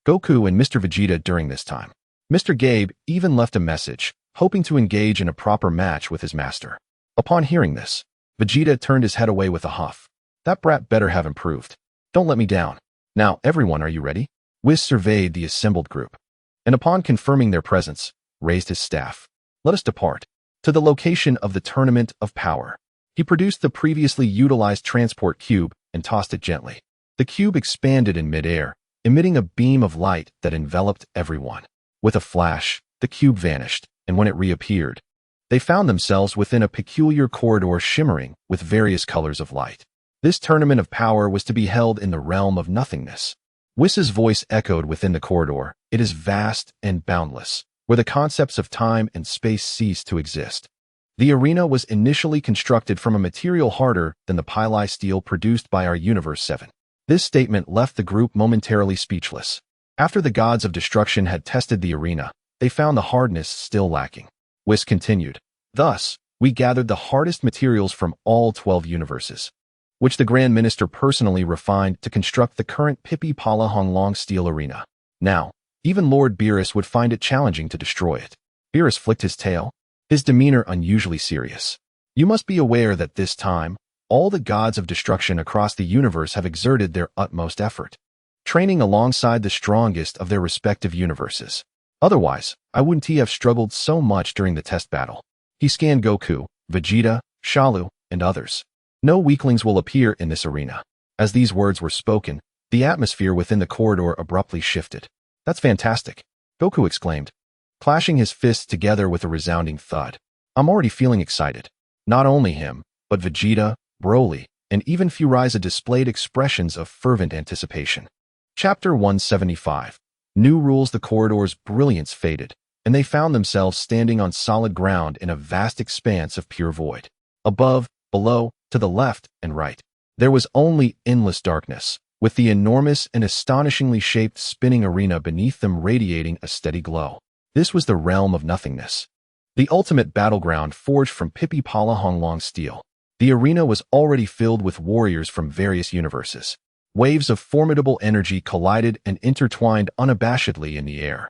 Goku and Mr. Vegeta during this time. Mr. Gabe even left a message, hoping to engage in a proper match with his master. Upon hearing this, Vegeta turned his head away with a huff. That brat better have improved. Don't let me down. Now, everyone, are you ready? Whis surveyed the assembled group, and upon confirming their presence, raised his staff. Let us depart. To the location of the Tournament of Power. He produced the previously utilized transport cube and tossed it gently. The The cube expanded in midair, emitting a beam of light that enveloped everyone. With a flash, the cube vanished, and when it reappeared, they found themselves within a peculiar corridor shimmering with various colors of light. This tournament of power was to be held in the realm of nothingness. Whis' voice echoed within the corridor. It is vast and boundless, where the concepts of time and space cease to exist. The arena was initially constructed from a material harder than the pili steel produced by our Universe 7. This statement left the group momentarily speechless. After the gods of destruction had tested the arena, they found the hardness still lacking. Whis continued, "Thus, we gathered the hardest materials from all 12 universes, which the Grand Minister personally refined to construct the current Pipi Pala Honglong steel arena. Now, even Lord Beerus would find it challenging to destroy it." Beerus flicked his tail, his demeanor unusually serious. "You must be aware that this time, all the gods of destruction across the universe have exerted their utmost effort, training alongside the strongest of their respective universes. Otherwise, I wouldn't have struggled so much during the test battle." He scanned Goku, Vegeta, Shalu, and others. "No weaklings will appear in this arena." As these words were spoken, the atmosphere within the corridor abruptly shifted. "That's fantastic," Goku exclaimed, clashing his fists together with a resounding thud. "I'm already feeling excited." Not only him, but Vegeta, Broly, and even Frieza displayed expressions of fervent anticipation. Chapter 175. New rules. The corridor's brilliance faded, and they found themselves standing on solid ground in a vast expanse of pure void. Above, below, to the left and right, there was only endless darkness, with the enormous and astonishingly shaped spinning arena beneath them radiating a steady glow. This was the realm of nothingness, the ultimate battleground forged from Pipi Pala Honglong steel. The arena was already filled with warriors from various universes. Waves of formidable energy collided and intertwined unabashedly in the air.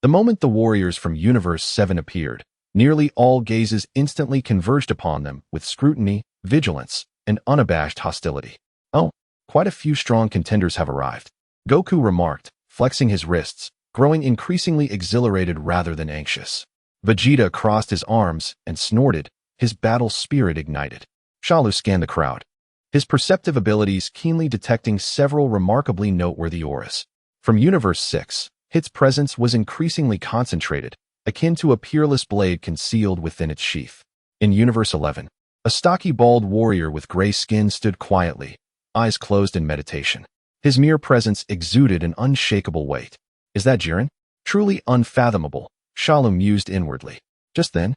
The moment the warriors from Universe 7 appeared, nearly all gazes instantly converged upon them with scrutiny, vigilance, and unabashed hostility. "Oh, quite a few strong contenders have arrived," Goku remarked, flexing his wrists, growing increasingly exhilarated rather than anxious. Vegeta crossed his arms and snorted, his battle spirit ignited. Shalu scanned the crowd, his perceptive abilities keenly detecting several remarkably noteworthy auras. From Universe 6, its presence was increasingly concentrated, akin to a peerless blade concealed within its sheath. In Universe 11, a stocky bald warrior with gray skin stood quietly, eyes closed in meditation. His mere presence exuded an unshakable weight. "Is that Jiren?" Truly unfathomable, Shalu mused inwardly. Just then,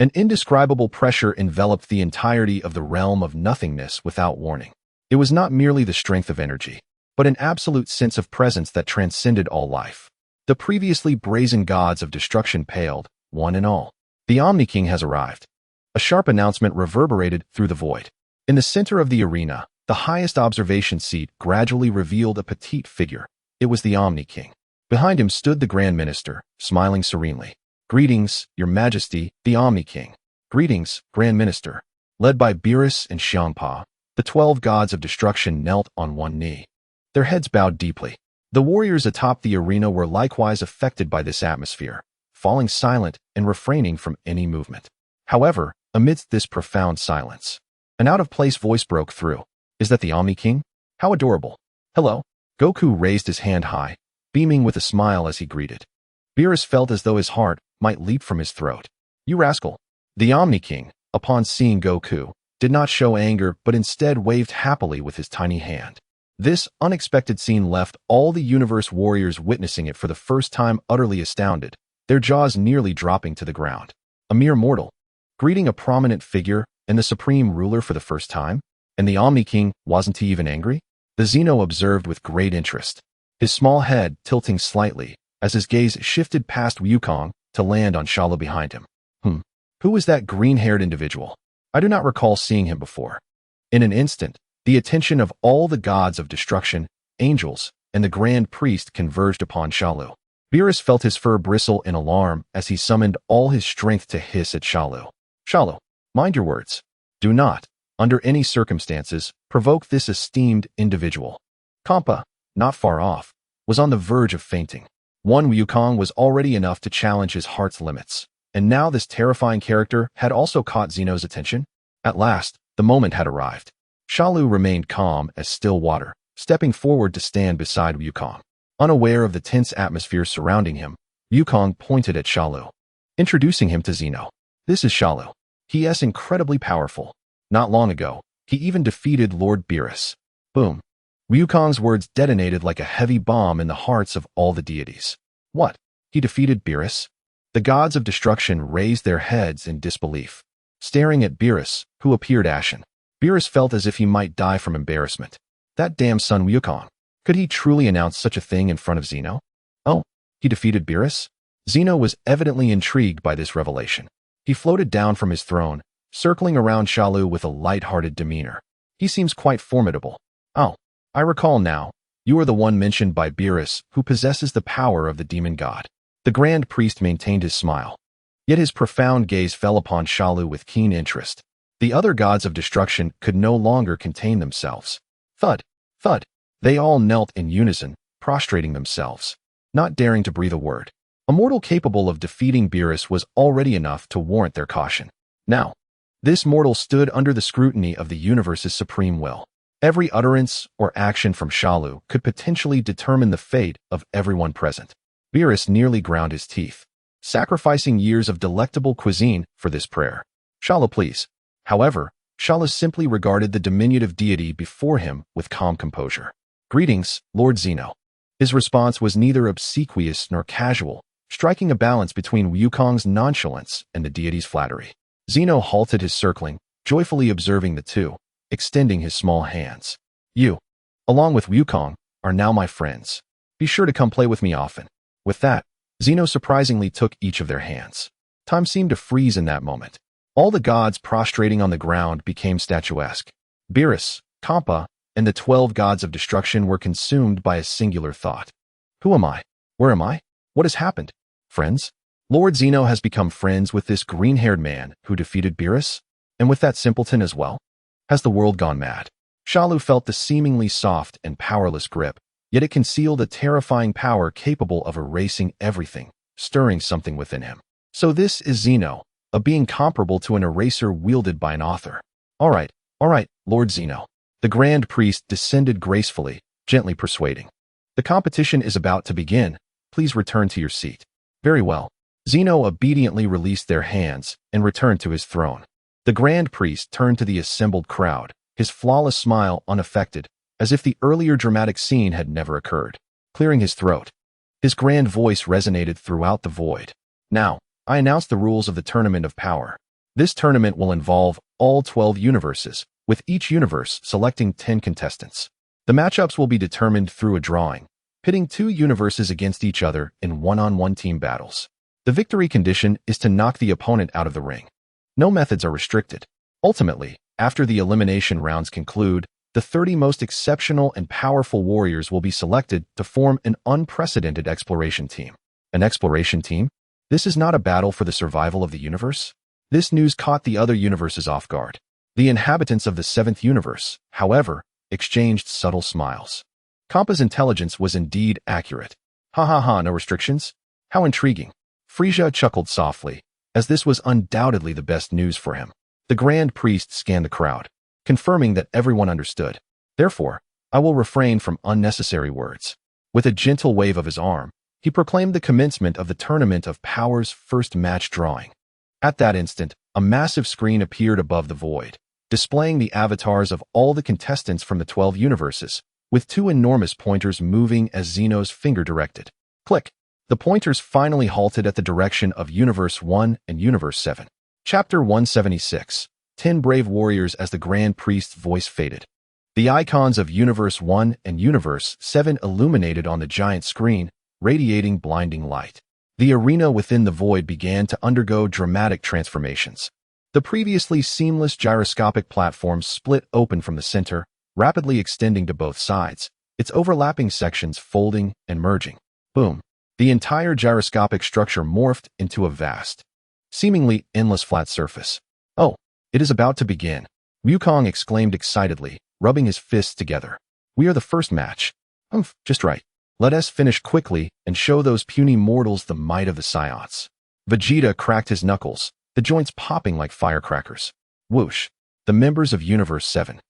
an indescribable pressure enveloped the entirety of the realm of nothingness without warning. It was not merely the strength of energy, but an absolute sense of presence that transcended all life. The previously brazen gods of destruction paled, one and all. "The Omni King has arrived." A sharp announcement reverberated through the void. In the center of the arena, the highest observation seat gradually revealed a petite figure. It was the Omni King. Behind him stood the Grand Minister, smiling serenely. "Greetings, Your Majesty, the Omni King." "Greetings, Grand Minister." Led by Beerus and Xiangpa, the 12 gods of destruction knelt on one knee, their heads bowed deeply. The warriors atop the arena were likewise affected by this atmosphere, falling silent and refraining from any movement. However, amidst this profound silence, an out-of-place voice broke through. "Is that the Omni King? How adorable." "Hello." Goku raised his hand high, beaming with a smile as he greeted. Beerus felt as though his heart might leap from his throat. "You rascal." The Omni King, upon seeing Goku, did not show anger but instead waved happily with his tiny hand. This unexpected scene left all the universe warriors witnessing it for the first time utterly astounded, their jaws nearly dropping to the ground. A mere mortal, greeting a prominent figure and the supreme ruler for the first time? And the Omni King, wasn't he even angry? The Xeno observed with great interest, his small head tilting slightly as his gaze shifted past Wukong to land on Shalu behind him. Who is that green-haired individual? I do not recall seeing him before. In an instant, the attention of all the gods of destruction, angels, and the Grand Priest converged upon Shalu. Beerus felt his fur bristle in alarm as he summoned all his strength to hiss at Shalu. "Shalu, mind your words. Do not, under any circumstances, provoke this esteemed individual." Kampa, not far off, was on the verge of fainting. One Wukong was already enough to challenge his heart's limits, and now this terrifying character had also caught Xeno's attention. At last, the moment had arrived. Shalu remained calm as still water, stepping forward to stand beside Wukong. Unaware of the tense atmosphere surrounding him, Wukong pointed at Shalu, introducing him to Zeno. This is Shalu. He is incredibly powerful. Not long ago, he even defeated Lord Beerus. Boom. Wukong's words detonated like a heavy bomb in the hearts of all the deities. What? He defeated Beerus? The gods of destruction raised their heads in disbelief, staring at Beerus, who appeared ashen. Beerus felt as if he might die from embarrassment. That damn son Wukong. Could he truly announce such a thing in front of Zeno? Oh, he defeated Beerus? Zeno was evidently intrigued by this revelation. He floated down from his throne, circling around Shalu with a light-hearted demeanor. He seems quite formidable. Oh, I recall now. You are the one mentioned by Beerus who possesses the power of the demon god. The Grand Priest maintained his smile. Yet his profound gaze fell upon Shalu with keen interest. The other gods of destruction could no longer contain themselves. Thud, thud. They all knelt in unison, prostrating themselves, not daring to breathe a word. A mortal capable of defeating Beerus was already enough to warrant their caution. Now, this mortal stood under the scrutiny of the universe's supreme will. Every utterance or action from Shalu could potentially determine the fate of everyone present. Beerus nearly ground his teeth, sacrificing years of delectable cuisine for this prayer. Shalu, please. However, Shalu simply regarded the diminutive deity before him with calm composure. Greetings, Lord Zeno. His response was neither obsequious nor casual, striking a balance between Wukong's nonchalance and the deity's flattery. Zeno halted his circling, joyfully observing the two, extending his small hands. You, along with Wukong, are now my friends. Be sure to come play with me often. With that, Zeno surprisingly took each of their hands. Time seemed to freeze in that moment. All the gods prostrating on the ground became statuesque. Beerus, Kampa, and the 12 gods of destruction were consumed by a singular thought. Who am I? Where am I? What has happened? Friends? Lord Zeno has become friends with this green-haired man who defeated Beerus? And with that simpleton as well? Has the world gone mad? Shalu felt the seemingly soft and powerless grip, yet it concealed a terrifying power capable of erasing everything, stirring something within him. So this is Zeno, a being comparable to an eraser wielded by an author. All right, Lord Zeno. The Grand Priest descended gracefully, gently persuading. The competition is about to begin. Please return to your seat. Very well. Zeno obediently released their hands and returned to his throne. The Grand Priest turned to the assembled crowd, his flawless smile unaffected, as if the earlier dramatic scene had never occurred. Clearing his throat, his grand voice resonated throughout the void. Now, I announce the rules of the Tournament of Power. This tournament will involve all 12 universes, with each universe selecting 10 contestants. The matchups will be determined through a drawing, pitting 2 universes against each other in one-on-one team battles. The victory condition is to knock the opponent out of the ring. No methods are restricted. Ultimately, after the elimination rounds conclude, the 30 most exceptional and powerful warriors will be selected to form an unprecedented exploration team. An exploration team? This is not a battle for the survival of the universe. This news caught the other universes off guard. The inhabitants of the 7th universe, however, exchanged subtle smiles. Kampa's intelligence was indeed accurate. Ha ha ha, no restrictions? How intriguing. Frieza chuckled softly, as this was undoubtedly the best news for him. The Grand Priest scanned the crowd, confirming that everyone understood. Therefore, I will refrain from unnecessary words. With a gentle wave of his arm, he proclaimed the commencement of the Tournament of Power's first match drawing. At that instant, a massive screen appeared above the void, displaying the avatars of all the contestants from the 12 universes, with 2 enormous pointers moving as Zeno's finger directed. Click! The pointers finally halted at the direction of Universe 1 and Universe 7. Chapter 176. 10 Brave Warriors. As the Grand Priest's voice faded, the icons of Universe 1 and Universe 7 illuminated on the giant screen, radiating blinding light. The arena within the void began to undergo dramatic transformations. The previously seamless gyroscopic platform split open from the center, rapidly extending to both sides, its overlapping sections folding and merging. Boom. The entire gyroscopic structure morphed into a vast, seemingly endless flat surface. Oh, it is about to begin, Wukong exclaimed excitedly, rubbing his fists together. We are the first match. Just right. Let us finish quickly and show those puny mortals the might of the Saiyans. Vegeta cracked his knuckles, the joints popping like firecrackers. Whoosh. The members of Universe 7,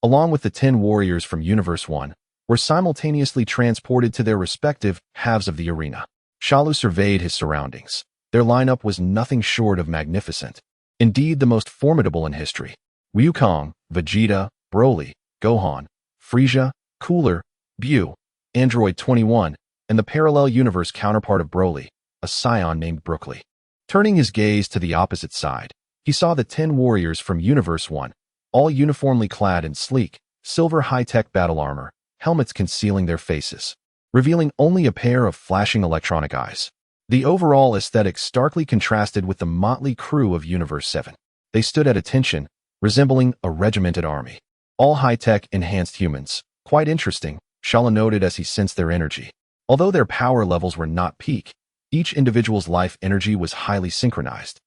along with the 10 warriors from Universe 1, were simultaneously transported to their respective halves of the arena. Shalu surveyed his surroundings. Their lineup was nothing short of magnificent. Indeed, the most formidable in history. Wukong, Vegeta, Broly, Gohan, Frieza, Cooler, Bu, Android 21, and the parallel universe counterpart of Broly, a Saiyan named Brookly. Turning his gaze to the opposite side, he saw the 10 warriors from Universe 1, all uniformly clad in sleek, silver high-tech battle armor, helmets concealing their faces, revealing only a pair of flashing electronic eyes. The overall aesthetic starkly contrasted with the motley crew of Universe 7. They stood at attention, resembling a regimented army. All high-tech, enhanced humans. Quite interesting, Shalu noted as he sensed their energy. Although their power levels were not peak, each individual's life energy was highly synchronized,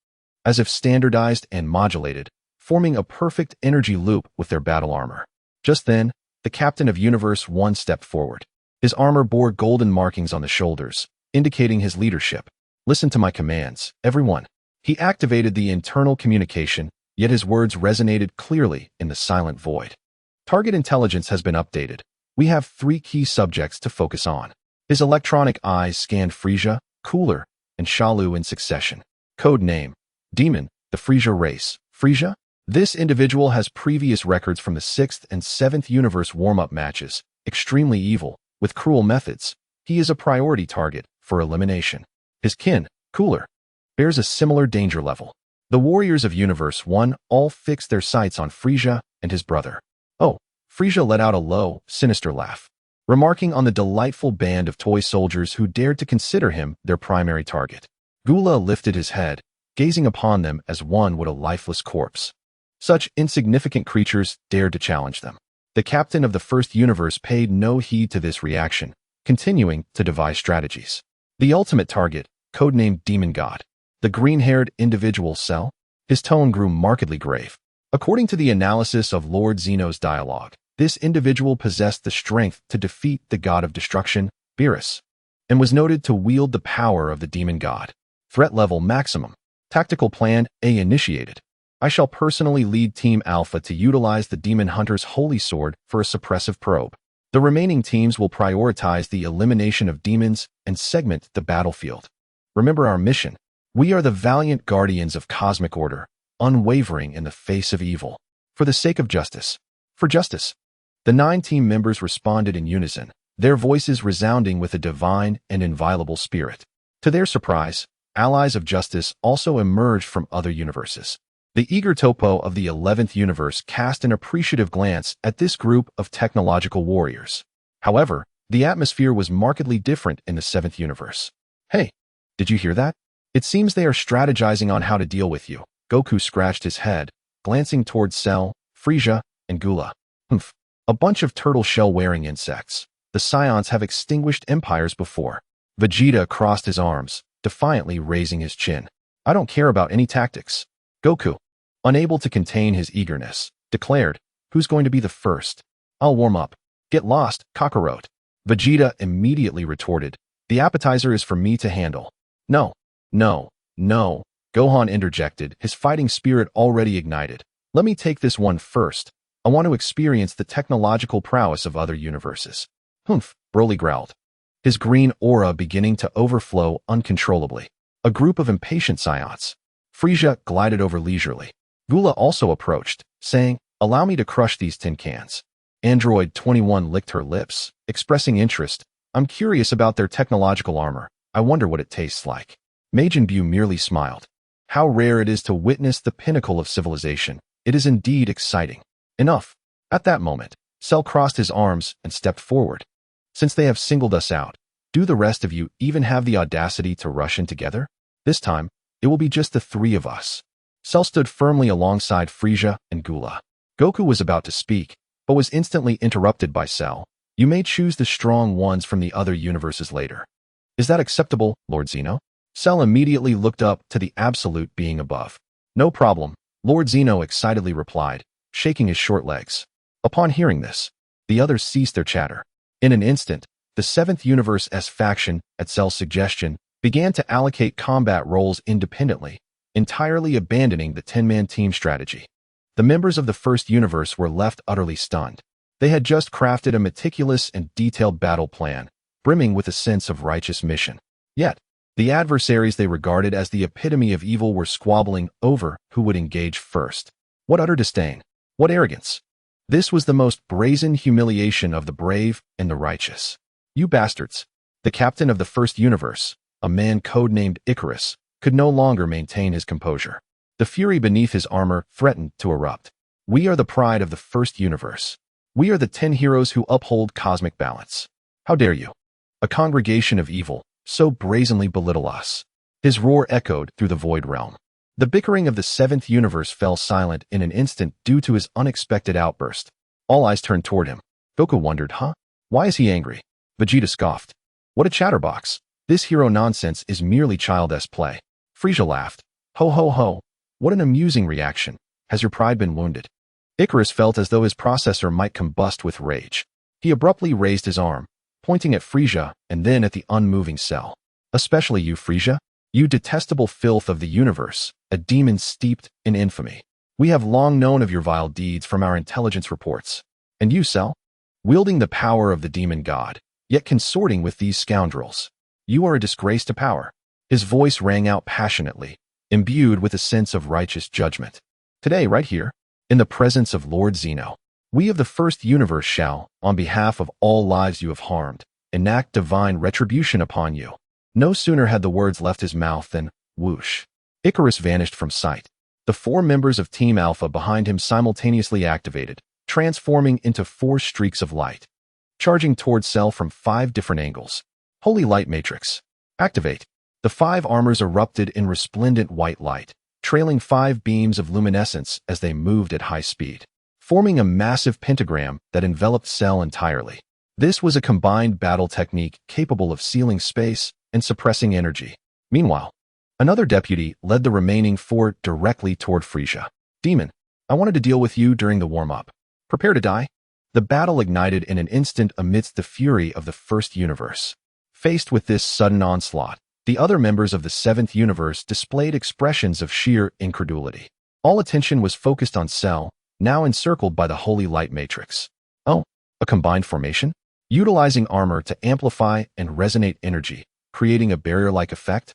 as if standardized and modulated, forming a perfect energy loop with their battle armor. Just then, the captain of Universe 1 stepped forward. His armor bore golden markings on the shoulders, indicating his leadership. Listen to my commands, everyone. He activated the internal communication, yet his words resonated clearly in the silent void. Target intelligence has been updated. We have 3 key subjects to focus on. His electronic eyes scanned Frieza, Cooler, and Shalu in succession. Code name: Demon, the Frieza race. Frieza? This individual has previous records from the 6th and 7th universe warm-up matches. Extremely evil, with cruel methods. He is a priority target for elimination. His kin, Cooler, bears a similar danger level. The warriors of Universe 1 all fixed their sights on Frieza and his brother. Oh, Frieza let out a low, sinister laugh, remarking on the delightful band of toy soldiers who dared to consider him their primary target. Gula lifted his head, gazing upon them as one would a lifeless corpse. Such insignificant creatures dared to challenge them. The captain of the first universe paid no heed to this reaction, continuing to devise strategies. The ultimate target, codenamed Demon God, the green-haired individual Cell, his tone grew markedly grave. According to the analysis of Lord Zeno's dialogue, this individual possessed the strength to defeat the god of destruction, Beerus, and was noted to wield the power of the demon god. Threat level maximum. Tactical plan A initiated. I shall personally lead Team Alpha to utilize the Demon Hunter's Holy Sword for a suppressive probe. The remaining teams will prioritize the elimination of demons and segment the battlefield. Remember our mission. We are the valiant guardians of cosmic order, unwavering in the face of evil. For the sake of justice. For justice. The 9 team members responded in unison, their voices resounding with a divine and inviolable spirit. To their surprise, allies of justice also emerged from other universes. The eager topo of the 11th universe cast an appreciative glance at this group of technological warriors. However, the atmosphere was markedly different in the 7th universe. Hey, did you hear that? It seems they are strategizing on how to deal with you. Goku scratched his head, glancing towards Cell, Frieza, and Gula. Humph. A bunch of turtle shell-wearing insects. The Saiyans have extinguished empires before. Vegeta crossed his arms, defiantly raising his chin. I don't care about any tactics. Goku, unable to contain his eagerness, declared, who's going to be the first? I'll warm up. Get lost, Kakarot. Vegeta immediately retorted, the appetizer is for me to handle. No, no, no. Gohan interjected, his fighting spirit already ignited. Let me take this one first. I want to experience the technological prowess of other universes. Humph, Broly growled, his green aura beginning to overflow uncontrollably. A group of impatient Saiyans. Frieza glided over leisurely. Gula also approached, saying, allow me to crush these tin cans. Android 21 licked her lips, expressing interest. I'm curious about their technological armor. I wonder what it tastes like. Majin Bu merely smiled. How rare it is to witness the pinnacle of civilization. It is indeed exciting. Enough. At that moment, Cell crossed his arms and stepped forward. Since they have singled us out, do the rest of you even have the audacity to rush in together? This time, it will be just the 3 of us. Cell stood firmly alongside Frieza and Gula. Goku was about to speak, but was instantly interrupted by Cell. You may choose the strong ones from the other universes later. Is that acceptable, Lord Zeno? Cell immediately looked up to the absolute being above. No problem, Lord Zeno excitedly replied, shaking his short legs. Upon hearing this, the others ceased their chatter. In an instant, the 7th Universe-S faction, at Cell's suggestion, began to allocate combat roles independently, entirely abandoning the 10-man team strategy. The members of the first universe were left utterly stunned. They had just crafted a meticulous and detailed battle plan, brimming with a sense of righteous mission. Yet, the adversaries they regarded as the epitome of evil were squabbling over who would engage first. What utter disdain! What arrogance! This was the most brazen humiliation of the brave and the righteous. You bastards! The captain of the first universe, a man codenamed Icarus, could no longer maintain his composure. The fury beneath his armor threatened to erupt. We are the pride of the first universe. We are the 10 heroes who uphold cosmic balance. How dare you? A congregation of evil, so brazenly belittle us. His roar echoed through the void realm. The bickering of the 7th universe fell silent in an instant due to his unexpected outburst. All eyes turned toward him. Goku wondered, why is he angry? Vegeta scoffed. What a chatterbox. This hero nonsense is merely childish play. Frieza laughed. Ho ho ho. What an amusing reaction. Has your pride been wounded? Icarus felt as though his processor might combust with rage. He abruptly raised his arm, pointing at Frieza and then at the unmoving Cell. Especially you, Frieza. You detestable filth of the universe, a demon steeped in infamy. We have long known of your vile deeds from our intelligence reports. And you, Cell? Wielding the power of the demon god, yet consorting with these scoundrels. You are a disgrace to power. His voice rang out passionately, imbued with a sense of righteous judgment. Today, right here, in the presence of Lord Zeno, we of the first universe shall, on behalf of all lives you have harmed, enact divine retribution upon you. No sooner had the words left his mouth than, whoosh, Icarus vanished from sight. The 4 members of Team Alpha behind him simultaneously activated, transforming into 4 streaks of light, charging toward Cell from 5 different angles. Holy Light Matrix. Activate. The 5 armors erupted in resplendent white light, trailing 5 beams of luminescence as they moved at high speed, forming a massive pentagram that enveloped Cell entirely. This was a combined battle technique capable of sealing space and suppressing energy. Meanwhile, another deputy led the remaining 4 directly toward Frieza. Demon, I wanted to deal with you during the warm-up. Prepare to die. The battle ignited in an instant amidst the fury of the first universe. Faced with this sudden onslaught, the other members of the 7th universe displayed expressions of sheer incredulity. All attention was focused on Cell, now encircled by the Holy Light Matrix. Oh, a combined formation? Utilizing armor to amplify and resonate energy, creating a barrier-like effect?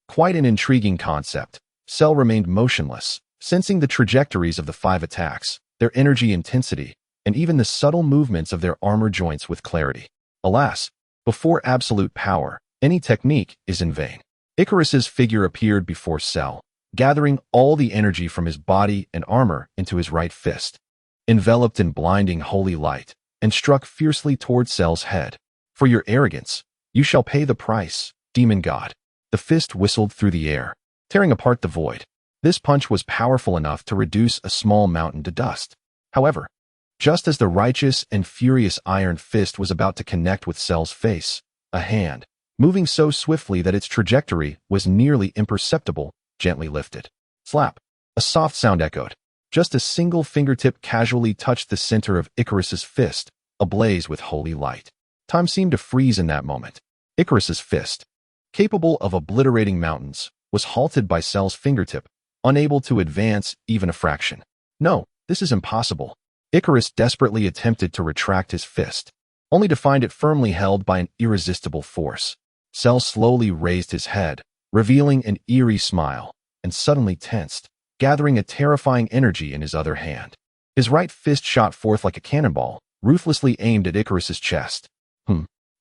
Quite an intriguing concept. Cell remained motionless, sensing the trajectories of the 5 attacks, their energy intensity, and even the subtle movements of their armor joints with clarity. Alas, before absolute power, any technique is in vain. Icarus's figure appeared before Cell, gathering all the energy from his body and armor into his right fist, enveloped in blinding holy light, and struck fiercely toward Cell's head. For your arrogance, you shall pay the price, demon god. The fist whistled through the air, tearing apart the void. This punch was powerful enough to reduce a small mountain to dust. However, just as the righteous and furious iron fist was about to connect with Cell's face, a hand, moving so swiftly that its trajectory was nearly imperceptible, gently lifted. Slap. A soft sound echoed. Just a single fingertip casually touched the center of Icarus's fist, ablaze with holy light. Time seemed to freeze in that moment. Icarus's fist, capable of obliterating mountains, was halted by Cell's fingertip, unable to advance even a fraction. No, this is impossible. Icarus desperately attempted to retract his fist, only to find it firmly held by an irresistible force. Cell slowly raised his head, revealing an eerie smile, and suddenly tensed, gathering a terrifying energy in his other hand. His right fist shot forth like a cannonball, ruthlessly aimed at Icarus's chest.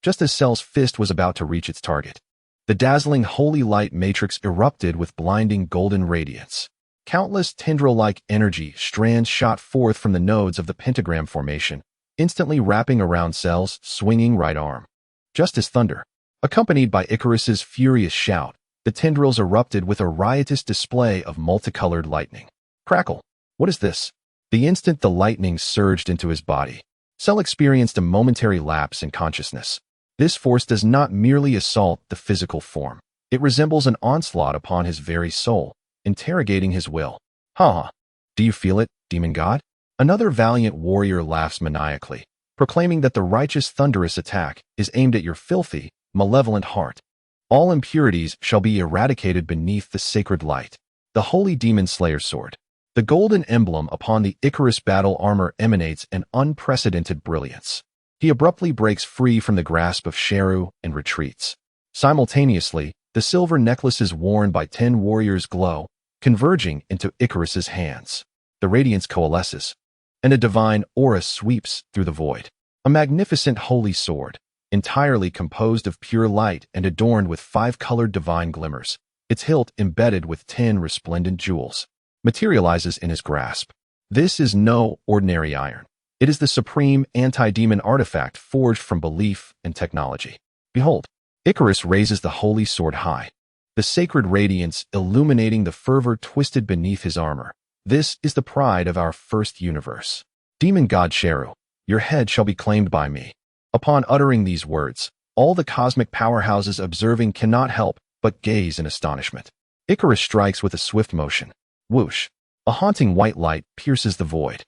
Just as Cell's fist was about to reach its target, the dazzling holy light matrix erupted with blinding golden radiance. Countless tendril-like energy strands shot forth from the nodes of the pentagram formation, instantly wrapping around Cell's swinging right arm. Just as thunder, accompanied by Icarus's furious shout, the tendrils erupted with a riotous display of multicolored lightning. Crackle! What is this? The instant the lightning surged into his body, Cell experienced a momentary lapse in consciousness. This force does not merely assault the physical form. It resembles an onslaught upon his very soul, interrogating his will. Do you feel it, demon god? Another valiant warrior laughs maniacally, proclaiming that the righteous thunderous attack is aimed at your filthy, malevolent heart. All impurities shall be eradicated beneath the sacred light. The holy demon slayer's sword. The golden emblem upon the Icarus battle armor emanates an unprecedented brilliance. He abruptly breaks free from the grasp of Shalu and retreats. Simultaneously, the silver necklaces worn by 10 warriors glow, converging into Icarus's hands. The radiance coalesces, and a divine aura sweeps through the void. A magnificent holy sword, entirely composed of pure light and adorned with 5-colored divine glimmers, its hilt embedded with 10 resplendent jewels, materializes in his grasp. This is no ordinary iron. It is the supreme anti-demon artifact forged from belief and technology. Behold, Icarus raises the holy sword high, the sacred radiance illuminating the fervor twisted beneath his armor. This is the pride of our first universe. Demon god Shalu, your head shall be claimed by me. Upon uttering these words, all the cosmic powerhouses observing cannot help but gaze in astonishment. Icarus strikes with a swift motion. Whoosh! A haunting white light pierces the void.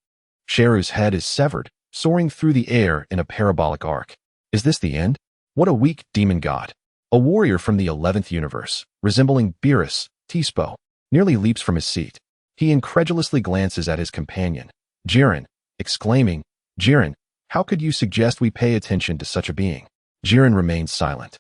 Shalu's head is severed, soaring through the air in a parabolic arc. Is this the end? What a weak demon god! A warrior from the 11th universe, resembling Beerus, Tispo, nearly leaps from his seat. He incredulously glances at his companion, Jiren, exclaiming, Jiren, how could you suggest we pay attention to such a being? Jiren remains silent,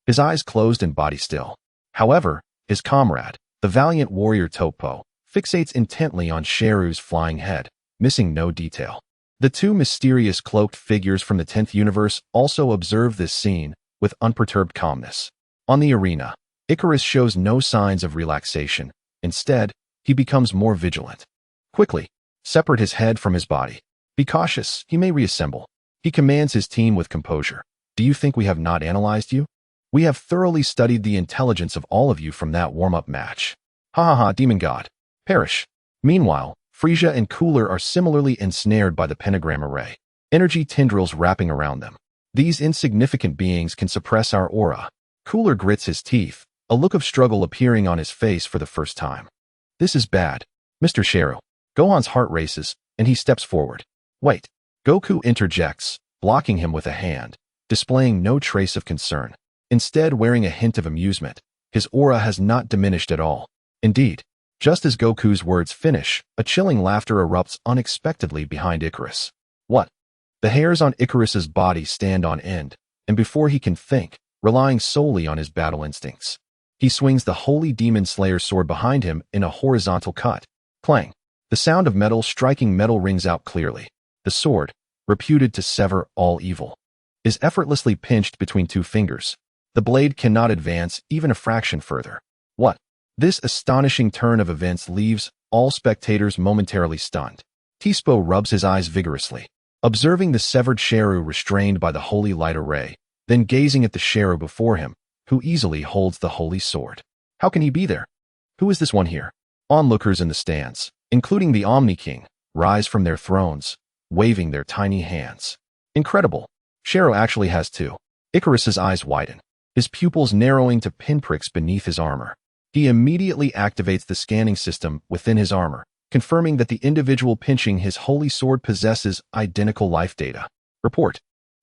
his eyes closed and body still. However, his comrade, the valiant warrior Topo, fixates intently on Shalu's flying head, missing no detail. The two mysterious cloaked figures from the 10th universe also observe this scene with unperturbed calmness. On the arena, Icarus shows no signs of relaxation. Instead, he becomes more vigilant. Quickly, separate his head from his body. Be cautious, he may reassemble. He commands his team with composure. Do you think we have not analyzed you? We have thoroughly studied the intelligence of all of you from that warm-up match. Ha ha ha, demon god. Perish. Meanwhile, Frieza and Cooler are similarly ensnared by the pentagram array, energy tendrils wrapping around them. These insignificant beings can suppress our aura. Cooler grits his teeth, a look of struggle appearing on his face for the first time. This is bad. Mr. Shalu. Gohan's heart races, and he steps forward. Wait. Goku interjects, blocking him with a hand, displaying no trace of concern. Instead, wearing a hint of amusement, his aura has not diminished at all. Indeed, just as Goku's words finish, a chilling laughter erupts unexpectedly behind Icarus. What? The hairs on Icarus's body stand on end, and before he can think, relying solely on his battle instincts, he swings the holy demon slayer sword behind him in a horizontal cut. Clang! The sound of metal striking metal rings out clearly. The sword, reputed to sever all evil, is effortlessly pinched between two fingers. The blade cannot advance even a fraction further. What? This astonishing turn of events leaves all spectators momentarily stunned. Tispo rubs his eyes vigorously, observing the severed Shalu restrained by the holy light array, then gazing at the Shalu before him, who easily holds the holy sword. How can he be there? Who is this one here? Onlookers in the stands, including the Omni King, rise from their thrones, waving their tiny hands. Incredible. Shalu actually has two. Icarus's eyes widen, his pupils narrowing to pinpricks beneath his armor. He immediately activates the scanning system within his armor, confirming that the individual pinching his holy sword possesses identical life data. Report.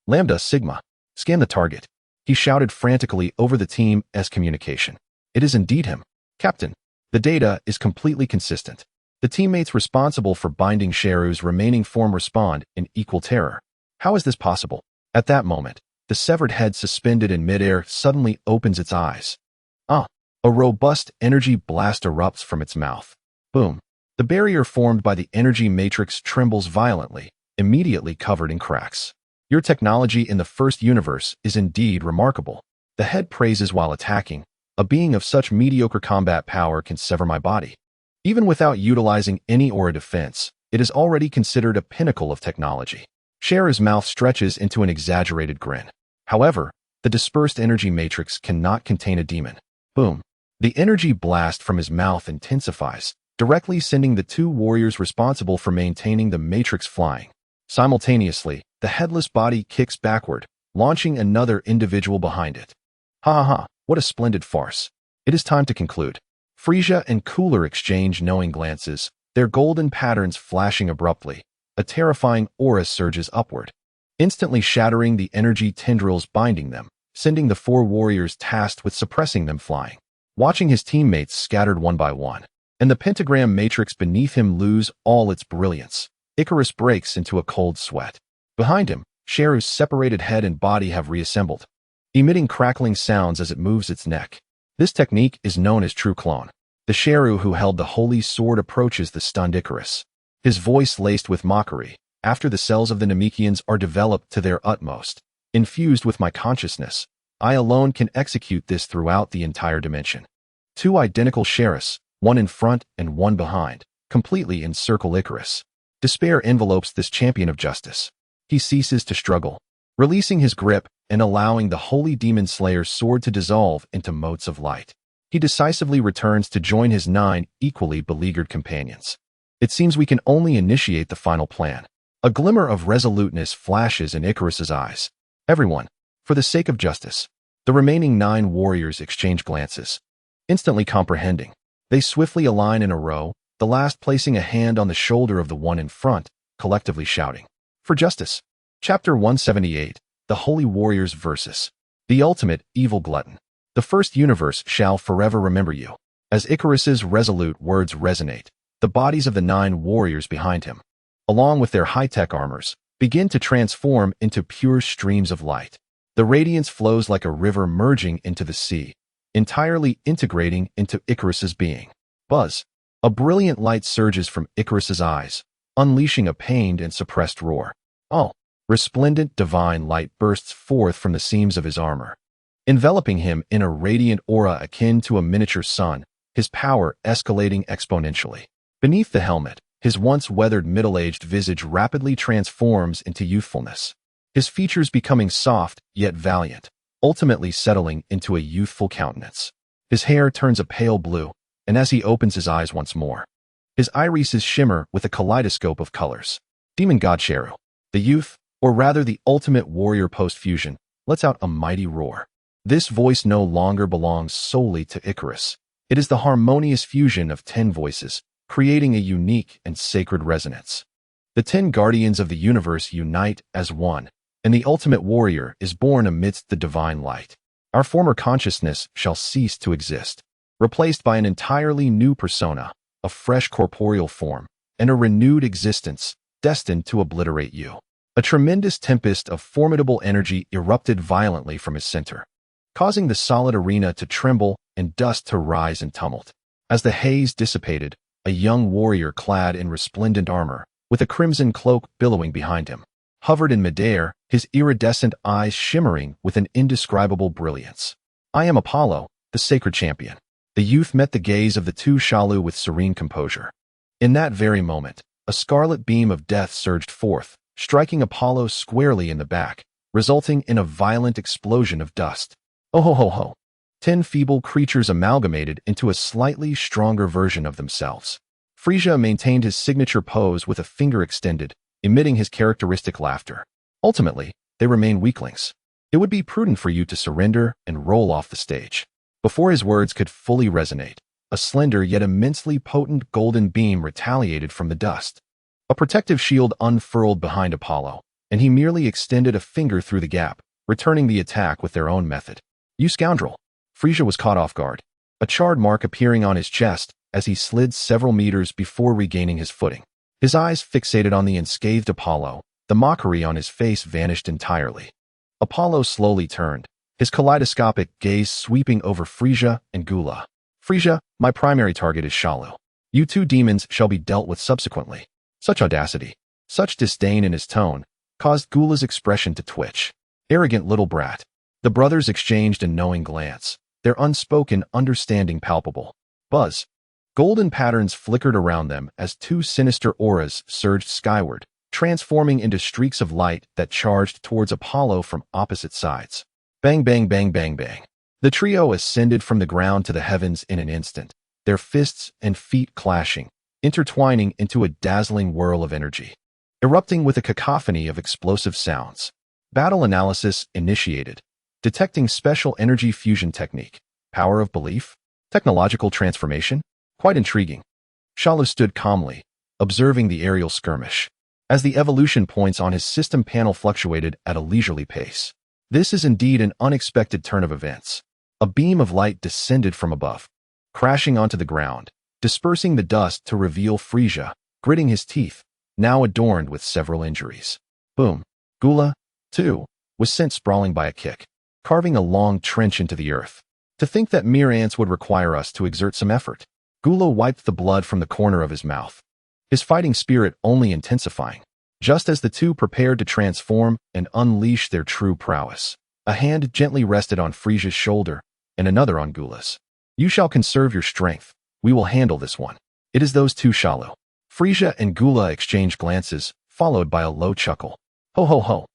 Lambda Sigma. Scan the target. He shouted frantically over the team's communication. It is indeed him. Captain, the data is completely consistent. The teammates responsible for binding Shalu's remaining form respond in equal terror. How is this possible? At that moment, the severed head suspended in midair suddenly opens its eyes. A robust energy blast erupts from its mouth. Boom. The barrier formed by the energy matrix trembles violently, immediately covered in cracks. Your technology in the first universe is indeed remarkable. The head praises while attacking. A being of such mediocre combat power can sever my body. Even without utilizing any aura defense, it is already considered a pinnacle of technology. Shalu's mouth stretches into an exaggerated grin. However, the dispersed energy matrix cannot contain a demon. Boom. The energy blast from his mouth intensifies, directly sending the two warriors responsible for maintaining the matrix flying. Simultaneously, the headless body kicks backward, launching another individual behind it. Ha ha ha, what a splendid farce. It is time to conclude. Frieza and Cooler exchange knowing glances, their golden patterns flashing abruptly. A terrifying aura surges upward, instantly shattering the energy tendrils binding them, sending the four warriors tasked with suppressing them flying. Watching his teammates scattered one by one, and the pentagram matrix beneath him lose all its brilliance. Icarus breaks into a cold sweat. Behind him, Sheru's separated head and body have reassembled, emitting crackling sounds as it moves its neck. This technique is known as true clone. The Sheru who held the holy sword approaches the stunned Icarus, his voice laced with mockery. After the cells of the Namekians are developed to their utmost, infused with my consciousness, I alone can execute this throughout the entire dimension. Two identical Sherus, one in front and one behind, completely encircle Icarus. Despair envelopes this champion of justice. He ceases to struggle, releasing his grip and allowing the holy demon slayer's sword to dissolve into motes of light. He decisively returns to join his 9 equally beleaguered companions. It seems we can only initiate the final plan. A glimmer of resoluteness flashes in Icarus's eyes. Everyone, for the sake of justice. The remaining 9 warriors exchange glances, instantly comprehending. They swiftly align in a row, the last placing a hand on the shoulder of the one in front, collectively shouting, "For justice." Chapter 178, The Holy Warriors versus the Ultimate Evil Glutton. The first universe shall forever remember you. As Icarus's resolute words resonate, the bodies of the 9 warriors behind him, along with their high-tech armors, begin to transform into pure streams of light. The radiance flows like a river merging into the sea, entirely integrating into Icarus's being. Buzz. A brilliant light surges from Icarus's eyes, unleashing a pained and suppressed roar. Oh! Resplendent divine light bursts forth from the seams of his armor, enveloping him in a radiant aura akin to a miniature sun, his power escalating exponentially. Beneath the helmet, his once weathered middle-aged visage rapidly transforms into youthfulness, his features becoming soft yet valiant, ultimately settling into a youthful countenance. His hair turns a pale blue, and as he opens his eyes once more, his irises shimmer with a kaleidoscope of colors. Demon God Sheru, the youth, or rather the ultimate warrior post-fusion, lets out a mighty roar. This voice no longer belongs solely to Icarus. It is the harmonious fusion of 10 voices, creating a unique and sacred resonance. The 10 guardians of the universe unite as one, and the ultimate warrior is born amidst the divine light. Our former consciousness shall cease to exist, replaced by an entirely new persona, a fresh corporeal form, and a renewed existence destined to obliterate you. A tremendous tempest of formidable energy erupted violently from his center, causing the solid arena to tremble and dust to rise in tumult. As the haze dissipated, a young warrior clad in resplendent armor, with a crimson cloak billowing behind him, hovered in midair, his iridescent eyes shimmering with an indescribable brilliance. "I am Apollo, the sacred champion." The youth met the gaze of the 2 Shalu with serene composure. In that very moment, a scarlet beam of death surged forth, striking Apollo squarely in the back, resulting in a violent explosion of dust. Oh ho ho ho! 10 feeble creatures amalgamated into a slightly stronger version of themselves. Frieza maintained his signature pose with a finger extended, emitting his characteristic laughter. Ultimately, they remain weaklings. It would be prudent for you to surrender and roll off the stage. Before his words could fully resonate, a slender yet immensely potent golden beam retaliated from the dust. A protective shield unfurled behind Apollo, and he merely extended a finger through the gap, returning the attack with their own method. "You scoundrel!" Frieza was caught off guard, a charred mark appearing on his chest as he slid several meters before regaining his footing. His eyes fixated on the unscathed Apollo, the mockery on his face vanished entirely. Apollo slowly turned, his kaleidoscopic gaze sweeping over Frieza and Gula. "Frieza, my primary target is Shalu. You 2 demons shall be dealt with subsequently." Such audacity, such disdain in his tone, caused Gula's expression to twitch. Arrogant little brat. The brothers exchanged a knowing glance, their unspoken understanding palpable. Buzz. Golden patterns flickered around them as 2 sinister auras surged skyward, transforming into streaks of light that charged towards Apollo from opposite sides. Bang bang bang bang bang. The trio ascended from the ground to the heavens in an instant, their fists and feet clashing, intertwining into a dazzling whirl of energy, erupting with a cacophony of explosive sounds. Battle analysis initiated, detecting special energy fusion technique, power of belief, technological transformation. Quite intriguing. Shalus stood calmly, observing the aerial skirmish, as the evolution points on his system panel fluctuated at a leisurely pace. This is indeed an unexpected turn of events. A beam of light descended from above, crashing onto the ground, dispersing the dust to reveal Frieza, gritting his teeth, now adorned with several injuries. Boom. Gula, too, was sent sprawling by a kick, carving a long trench into the earth. To think that mere ants would require us to exert some effort. Gula wiped the blood from the corner of his mouth, his fighting spirit only intensifying. Just as the two prepared to transform and unleash their true prowess, a hand gently rested on Frieza's shoulder and another on Gula's. You shall conserve your strength. We will handle this one. It is those two, Shalu. Frieza and Gula exchanged glances, followed by a low chuckle. Ho ho ho.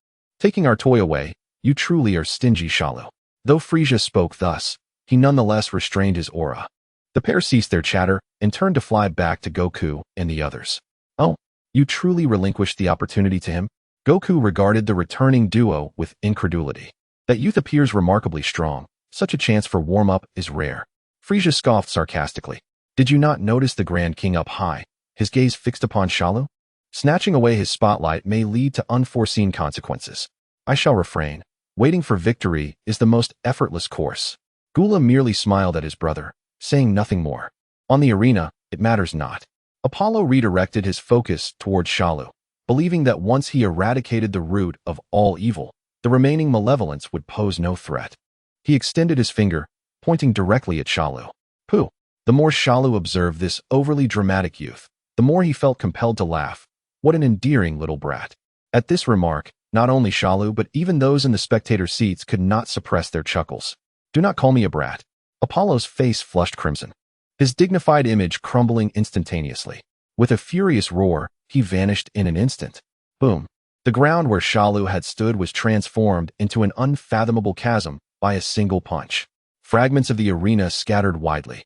Taking our toy away, you truly are stingy, Shalu. Though Frieza spoke thus, he nonetheless restrained his aura. The pair ceased their chatter and turned to fly back to Goku and the others. Oh, you truly relinquished the opportunity to him? Goku regarded the returning duo with incredulity. That youth appears remarkably strong. Such a chance for warm-up is rare. Frieza scoffed sarcastically. Did you not notice the Grand King up high, his gaze fixed upon Shalu? Snatching away his spotlight may lead to unforeseen consequences. I shall refrain. Waiting for victory is the most effortless course. Gula merely smiled at his brother, saying nothing more. On the arena, it matters not. Apollo redirected his focus toward Shalu, believing that once he eradicated the root of all evil, the remaining malevolence would pose no threat. He extended his finger, pointing directly at Shalu. Pooh! The more Shalu observed this overly dramatic youth, the more he felt compelled to laugh. What an endearing little brat. At this remark, not only Shalu but even those in the spectator seats could not suppress their chuckles. Do not call me a brat. Apollo's face flushed crimson, his dignified image crumbling instantaneously. With a furious roar, he vanished in an instant. Boom. The ground where Shalu had stood was transformed into an unfathomable chasm by a single punch. Fragments of the arena scattered widely.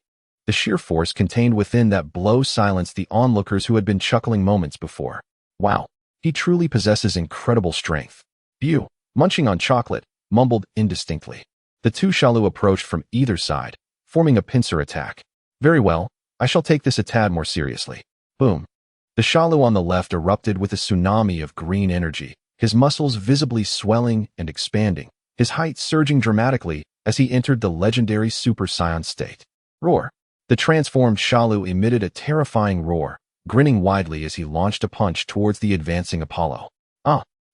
The sheer force contained within that blow silenced the onlookers who had been chuckling moments before. Wow, he truly possesses incredible strength. Bew, munching on chocolate, mumbled indistinctly. The two Shalu approached from either side, forming a pincer attack. Very well, I shall take this a tad more seriously. Boom. The Shalu on the left erupted with a tsunami of green energy, his muscles visibly swelling and expanding, his height surging dramatically as he entered the legendary Super Saiyan state. Roar. The transformed Shalu emitted a terrifying roar, grinning widely as he launched a punch towards the advancing Apollo.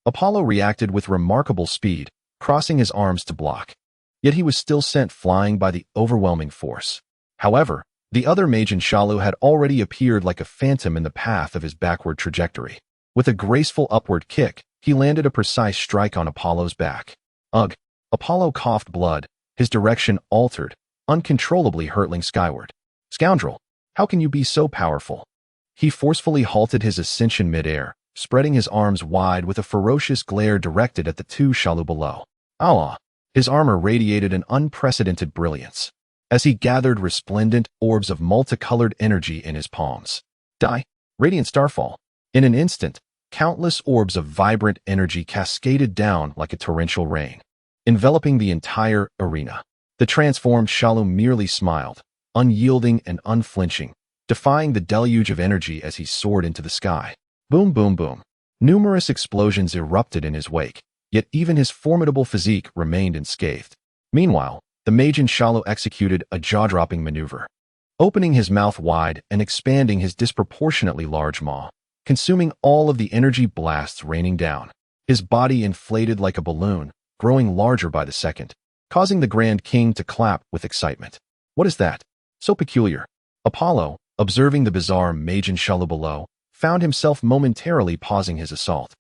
Apollo reacted with remarkable speed, crossing his arms to block. Yet he was still sent flying by the overwhelming force. However, the other Majin Shalu had already appeared like a phantom in the path of his backward trajectory. With a graceful upward kick, he landed a precise strike on Apollo's back. Ugh! Apollo coughed blood, his direction altered, uncontrollably hurtling skyward. Scoundrel! How can you be so powerful? He forcefully halted his ascension midair, spreading his arms wide with a ferocious glare directed at the two Shalu below. Allah! His armor radiated an unprecedented brilliance, as he gathered resplendent orbs of multicolored energy in his palms. Die! Radiant Starfall! In an instant, countless orbs of vibrant energy cascaded down like a torrential rain, enveloping the entire arena. The transformed Shalu merely smiled, unyielding and unflinching, defying the deluge of energy as he soared into the sky. Boom, boom, boom. Numerous explosions erupted in his wake, yet even his formidable physique remained unscathed. Meanwhile, the Majin Shalu executed a jaw-dropping maneuver, opening his mouth wide and expanding his disproportionately large maw, consuming all of the energy blasts raining down. His body inflated like a balloon, growing larger by the second, causing the Grand King to clap with excitement. What is that? So peculiar. Apollo, observing the bizarre Majin Shalu below, found himself momentarily pausing his assault.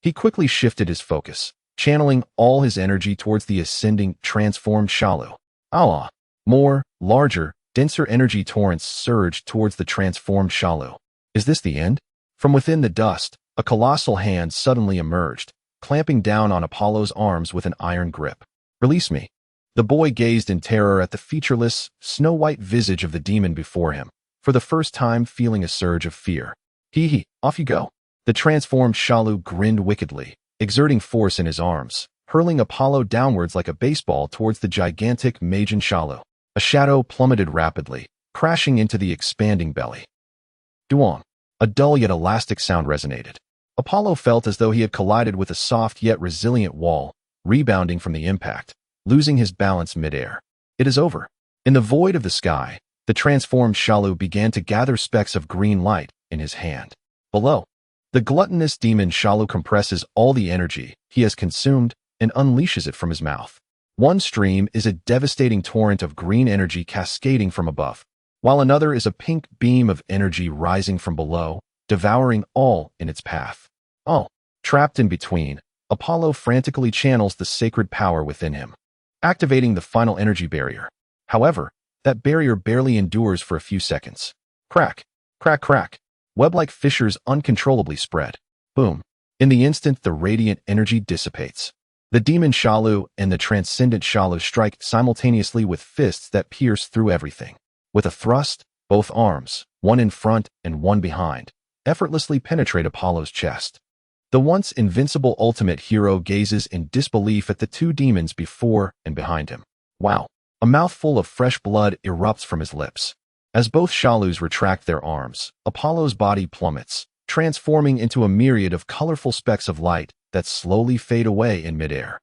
He quickly shifted his focus, channeling all his energy towards the ascending, transformed Shalu. Allah! More, larger, denser energy torrents surged towards the transformed Shalu. Is this the end? From within the dust, a colossal hand suddenly emerged, clamping down on Apollo's arms with an iron grip. Release me. The boy gazed in terror at the featureless, snow-white visage of the demon before him, for the first time feeling a surge of fear. Hee, off you go. The transformed Shalu grinned wickedly, exerting force in his arms, hurling Apollo downwards like a baseball towards the gigantic Majin Shalu. A shadow plummeted rapidly, crashing into the expanding belly. Duong! A dull yet elastic sound resonated. Apollo felt as though he had collided with a soft yet resilient wall, rebounding from the impact, losing his balance midair. It is over. In the void of the sky, The transformed Shalu began to gather specks of green light in his hand. Below, the gluttonous demon Shalu compresses all the energy he has consumed and unleashes it from his mouth. One stream is a devastating torrent of green energy cascading from above, while another is a pink beam of energy rising from below, devouring all in its path. Oh, trapped in between, Apollo frantically channels the sacred power within him, activating the final energy barrier. However, that barrier barely endures for a few seconds. Crack, crack, crack. Web-like fissures uncontrollably spread. Boom. In the instant, the radiant energy dissipates. The demon Shalu and the transcendent Shalu strike simultaneously with fists that pierce through everything. With a thrust, both arms, one in front and one behind, effortlessly penetrate Apollo's chest. The once invincible ultimate hero gazes in disbelief at the two demons before and behind him. Wow. A mouthful of fresh blood erupts from his lips. As both Shalus retract their arms, Apollo's body plummets, transforming into a myriad of colorful specks of light that slowly fade away in midair.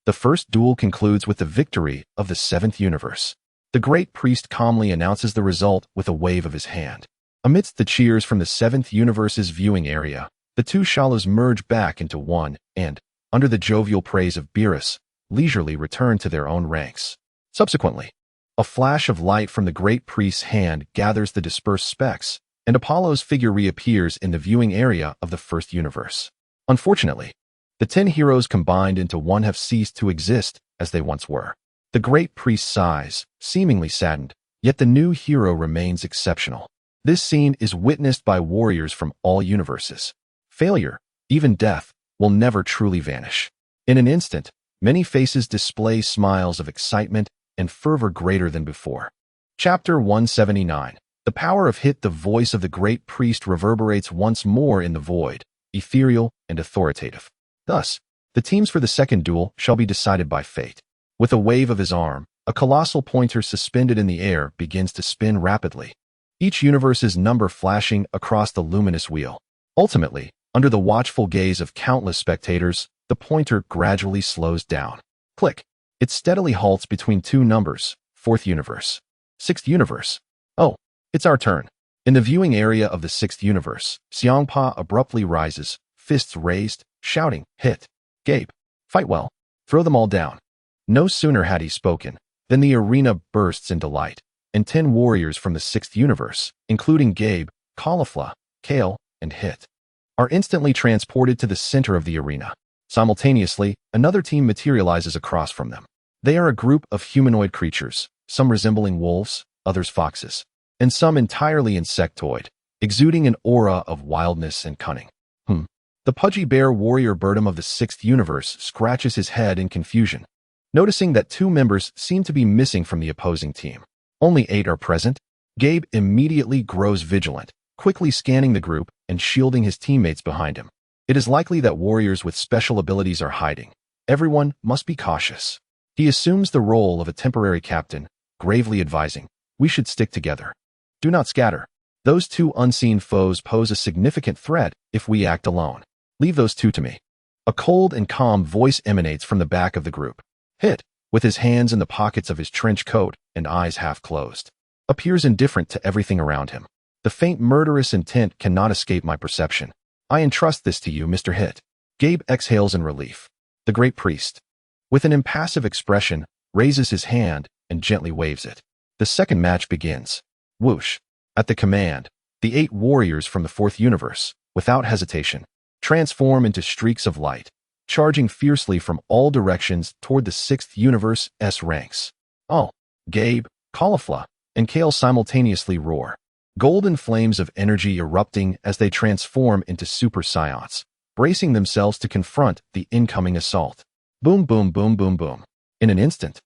The first duel concludes with the victory of the seventh universe. The great priest calmly announces the result with a wave of his hand. Amidst the cheers from the seventh universe's viewing area, the two Shalus merge back into one and, under the jovial praise of Beerus, leisurely return to their own ranks. Subsequently, a flash of light from the great priest's hand gathers the dispersed specks, and Apollo's figure reappears in the viewing area of the first universe. Unfortunately, the 10 heroes combined into one have ceased to exist as they once were. The great priest sighs, seemingly saddened, yet the new hero remains exceptional. This scene is witnessed by warriors from all universes. Failure, even death, will never truly vanish. In an instant, many faces display smiles of excitement and fervor greater than before. Chapter 179. The power of Hit. The voice of the great priest reverberates once more in the void, ethereal and authoritative. Thus, the teams for the second duel shall be decided by fate. With a wave of his arm, a colossal pointer suspended in the air begins to spin rapidly, each universe's number flashing across the luminous wheel. Ultimately, under the watchful gaze of countless spectators, the pointer gradually slows down. Click. It steadily halts between two numbers, 4th universe, 6th universe. Oh, it's our turn. In the viewing area of the 6th universe, Xiangpa abruptly rises, fists raised, shouting, "Hit! Gabe! Fight well! Throw them all down!" No sooner had he spoken than the arena bursts into light, and 10 warriors from the 6th universe, including Gabe, Caulifla, Kale, and Hit, are instantly transported to the center of the arena. Simultaneously, another team materializes across from them. They are a group of humanoid creatures, some resembling wolves, others foxes, and some entirely insectoid, exuding an aura of wildness and cunning. The pudgy bear warrior Birdom of the 6th universe scratches his head in confusion, noticing that 2 members seem to be missing from the opposing team. Only 8 are present. Gabe immediately grows vigilant, quickly scanning the group and shielding his teammates behind him. It is likely that warriors with special abilities are hiding. Everyone must be cautious. He assumes the role of a temporary captain, gravely advising, "We should stick together. Do not scatter. Those 2 unseen foes pose a significant threat if we act alone. Leave those 2 to me." A cold and calm voice emanates from the back of the group. Hit, with his hands in the pockets of his trench coat and eyes half closed, appears indifferent to everything around him. The faint murderous intent cannot escape my perception. I entrust this to you, Mr. Hit. Gabe exhales in relief. The great priest, with an impassive expression, raises his hand and gently waves it. The second match begins. Whoosh. At the command, the 8 warriors from the 4th universe, without hesitation, transform into streaks of light, charging fiercely from all directions toward the 6th universe's ranks. Oh, Gabe, Caulifla, and Kale simultaneously roar, golden flames of energy erupting as they transform into Super Saiyans, bracing themselves to confront the incoming assault. Boom, boom, boom, boom, boom. In an instant,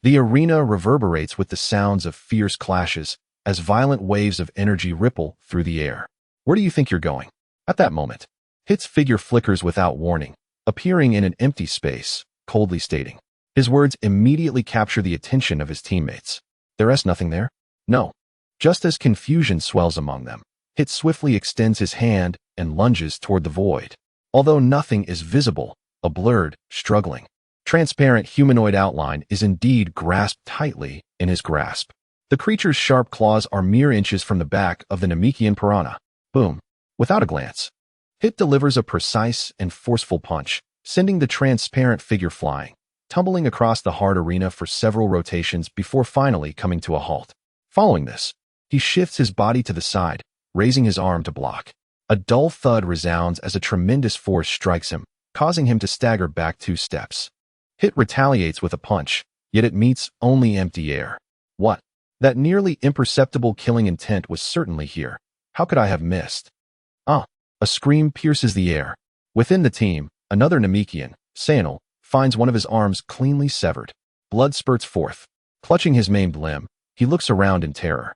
the arena reverberates with the sounds of fierce clashes as violent waves of energy ripple through the air. Where do you think you're going? At that moment, Hit's figure flickers without warning, appearing in an empty space, coldly stating. His words immediately capture the attention of his teammates. There's nothing there? No. Just as confusion swells among them, Hit swiftly extends his hand and lunges toward the void. Although nothing is visible, a blurred, struggling, transparent humanoid outline is indeed grasped tightly in his grasp. The creature's sharp claws are mere inches from the back of the Namekian piranha. Boom. Without a glance, Hit delivers a precise and forceful punch, sending the transparent figure flying, tumbling across the hard arena for several rotations before finally coming to a halt. Following this, he shifts his body to the side, raising his arm to block. A dull thud resounds as a tremendous force strikes him, causing him to stagger back 2 steps. Hit retaliates with a punch, yet it meets only empty air. What? That nearly imperceptible killing intent was certainly here. How could I have missed? Ah! A scream pierces the air. Within the team, another Namekian, Saiyan, finds one of his arms cleanly severed. Blood spurts forth. Clutching his maimed limb, he looks around in terror.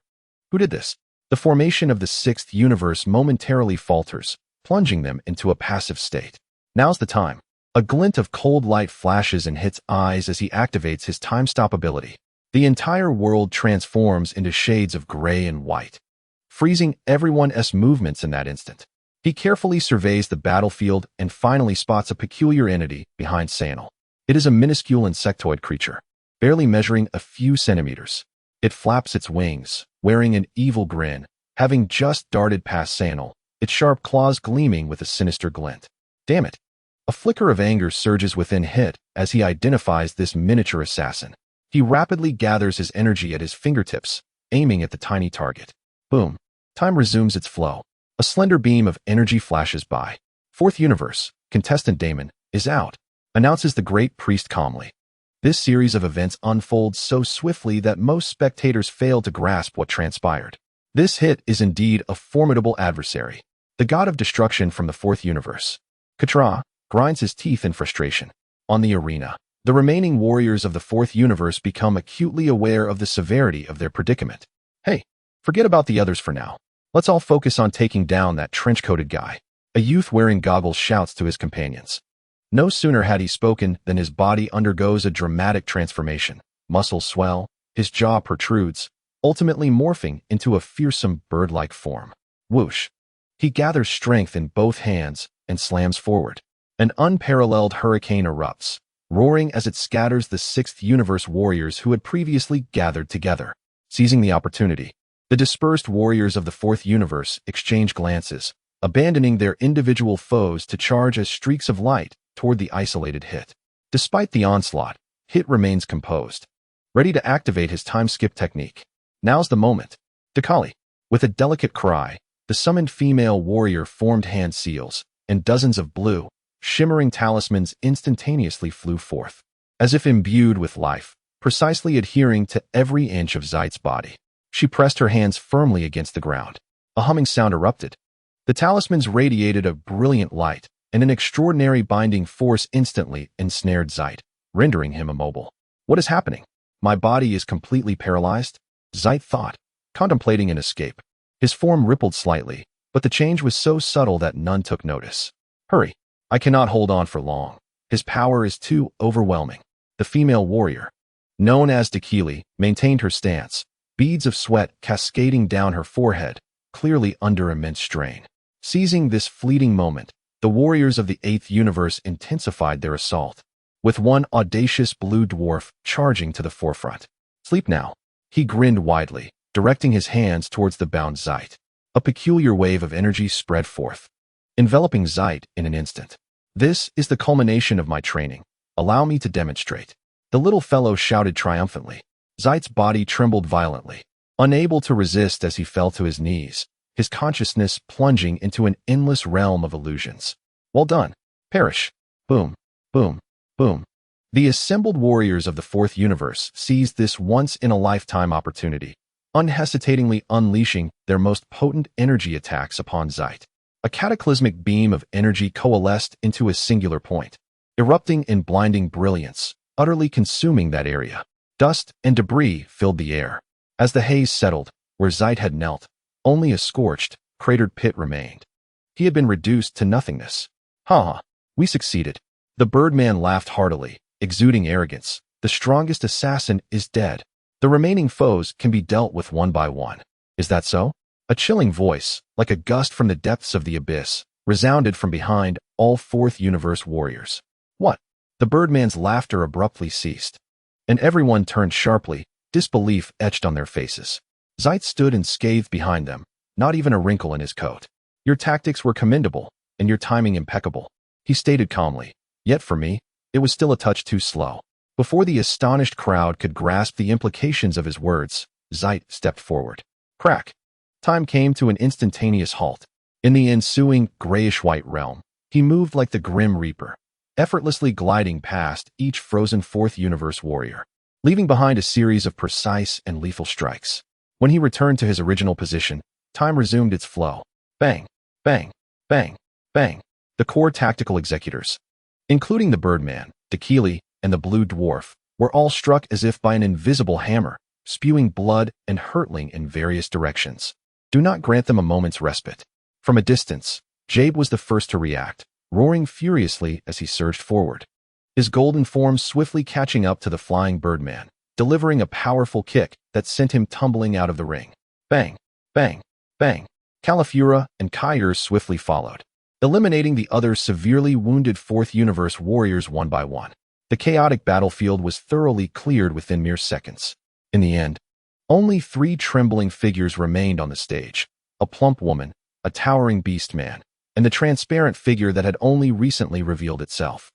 Who did this? The formation of the 6th universe momentarily falters, plunging them into a passive state. Now's the time. A glint of cold light flashes in Hit's eyes as he activates his time stop ability. The entire world transforms into shades of gray and white, freezing everyone's movements in that instant. He carefully surveys the battlefield and finally spots a peculiar entity behind Saiyan. It is a minuscule insectoid creature, barely measuring a few centimeters. It flaps its wings, wearing an evil grin, having just darted past Saiyan, its sharp claws gleaming with a sinister glint. Damn it! A flicker of anger surges within Hit as he identifies this miniature assassin. He rapidly gathers his energy at his fingertips, aiming at the tiny target. Boom. Time resumes its flow. A slender beam of energy flashes by. 4th universe, contestant Damon, is out, announces the great priest calmly. This series of events unfolds so swiftly that most spectators fail to grasp what transpired. This Hit is indeed a formidable adversary. The god of destruction from the 4th universe. Katra grinds his teeth in frustration. On the arena, the remaining warriors of the 4th universe become acutely aware of the severity of their predicament. Hey, forget about the others for now. Let's all focus on taking down that trench-coated guy. A youth wearing goggles shouts to his companions. No sooner had he spoken than his body undergoes a dramatic transformation. Muscles swell, his jaw protrudes, ultimately morphing into a fearsome bird-like form. Whoosh! He gathers strength in both hands and slams forward. An unparalleled hurricane erupts, roaring as it scatters the 6th universe warriors who had previously gathered together. Seizing the opportunity, the dispersed warriors of the 4th universe exchange glances, abandoning their individual foes to charge as streaks of light toward the isolated Hit. Despite the onslaught, Hit remains composed, ready to activate his time skip technique. Now's the moment. Dakali. With a delicate cry, the summoned female warrior formed hand seals, and dozens of blue, shimmering talismans instantaneously flew forth, as if imbued with life, precisely adhering to every inch of Zeit's body. She pressed her hands firmly against the ground. A humming sound erupted. The talismans radiated a brilliant light, and an extraordinary binding force instantly ensnared Zeit, rendering him immobile. What is happening? My body is completely paralyzed? Zeit thought, contemplating an escape. His form rippled slightly, but the change was so subtle that none took notice. Hurry! I cannot hold on for long. His power is too overwhelming. The female warrior, known as Dakili, maintained her stance, beads of sweat cascading down her forehead, clearly under immense strain. Seizing this fleeting moment, the warriors of the 8th universe intensified their assault, with one audacious blue dwarf charging to the forefront. Sleep now. He grinned widely, directing his hands towards the bound Zeit. A peculiar wave of energy spread forth, enveloping Zeit in an instant. This is the culmination of my training. Allow me to demonstrate. The little fellow shouted triumphantly. Zeit's body trembled violently, unable to resist as he fell to his knees, his consciousness plunging into an endless realm of illusions. Well done. Perish. Boom, boom, boom. The assembled warriors of the 4th universe seized this once-in-a-lifetime opportunity, unhesitatingly unleashing their most potent energy attacks upon Zeit. A cataclysmic beam of energy coalesced into a singular point, erupting in blinding brilliance, utterly consuming that area. Dust and debris filled the air. As the haze settled, where Zeit had knelt, only a scorched, cratered pit remained. He had been reduced to nothingness. Ha! We succeeded. The Birdman laughed heartily, exuding arrogance. The strongest assassin is dead. The remaining foes can be dealt with one by one. Is that so? A chilling voice, like a gust from the depths of the abyss, resounded from behind all 4th universe warriors. What? The Birdman's laughter abruptly ceased, and everyone turned sharply disbelief etched on their faces. Zeit stood unscathed behind them, not even a wrinkle in his coat. Your tactics were commendable, and your timing impeccable, he stated calmly. Yet for me, it was still a touch too slow. Before the astonished crowd could grasp the implications of his words, Zeit stepped forward. Crack! Time came to an instantaneous halt. In the ensuing grayish-white realm, he moved like the Grim Reaper, effortlessly gliding past each frozen fourth universe warrior, leaving behind a series of precise and lethal strikes. When he returned to his original position, time resumed its flow. Bang, bang, bang, bang. The core tactical executors, including the Birdman, Dakili, and the Blue Dwarf, were all struck as if by an invisible hammer, spewing blood and hurtling in various directions. Do not grant them a moment's respite. From a distance, Jabe was the first to react, roaring furiously as he surged forward, his golden form swiftly catching up to the flying Birdman, delivering a powerful kick that sent him tumbling out of the ring. Bang, bang, bang. Califura and Kyers swiftly followed, eliminating the other severely wounded Fourth Universe warriors one by one. The chaotic battlefield was thoroughly cleared within mere seconds. In the end, only 3 trembling figures remained on the stage: a plump woman, a towering beast man, and the transparent figure that had only recently revealed itself.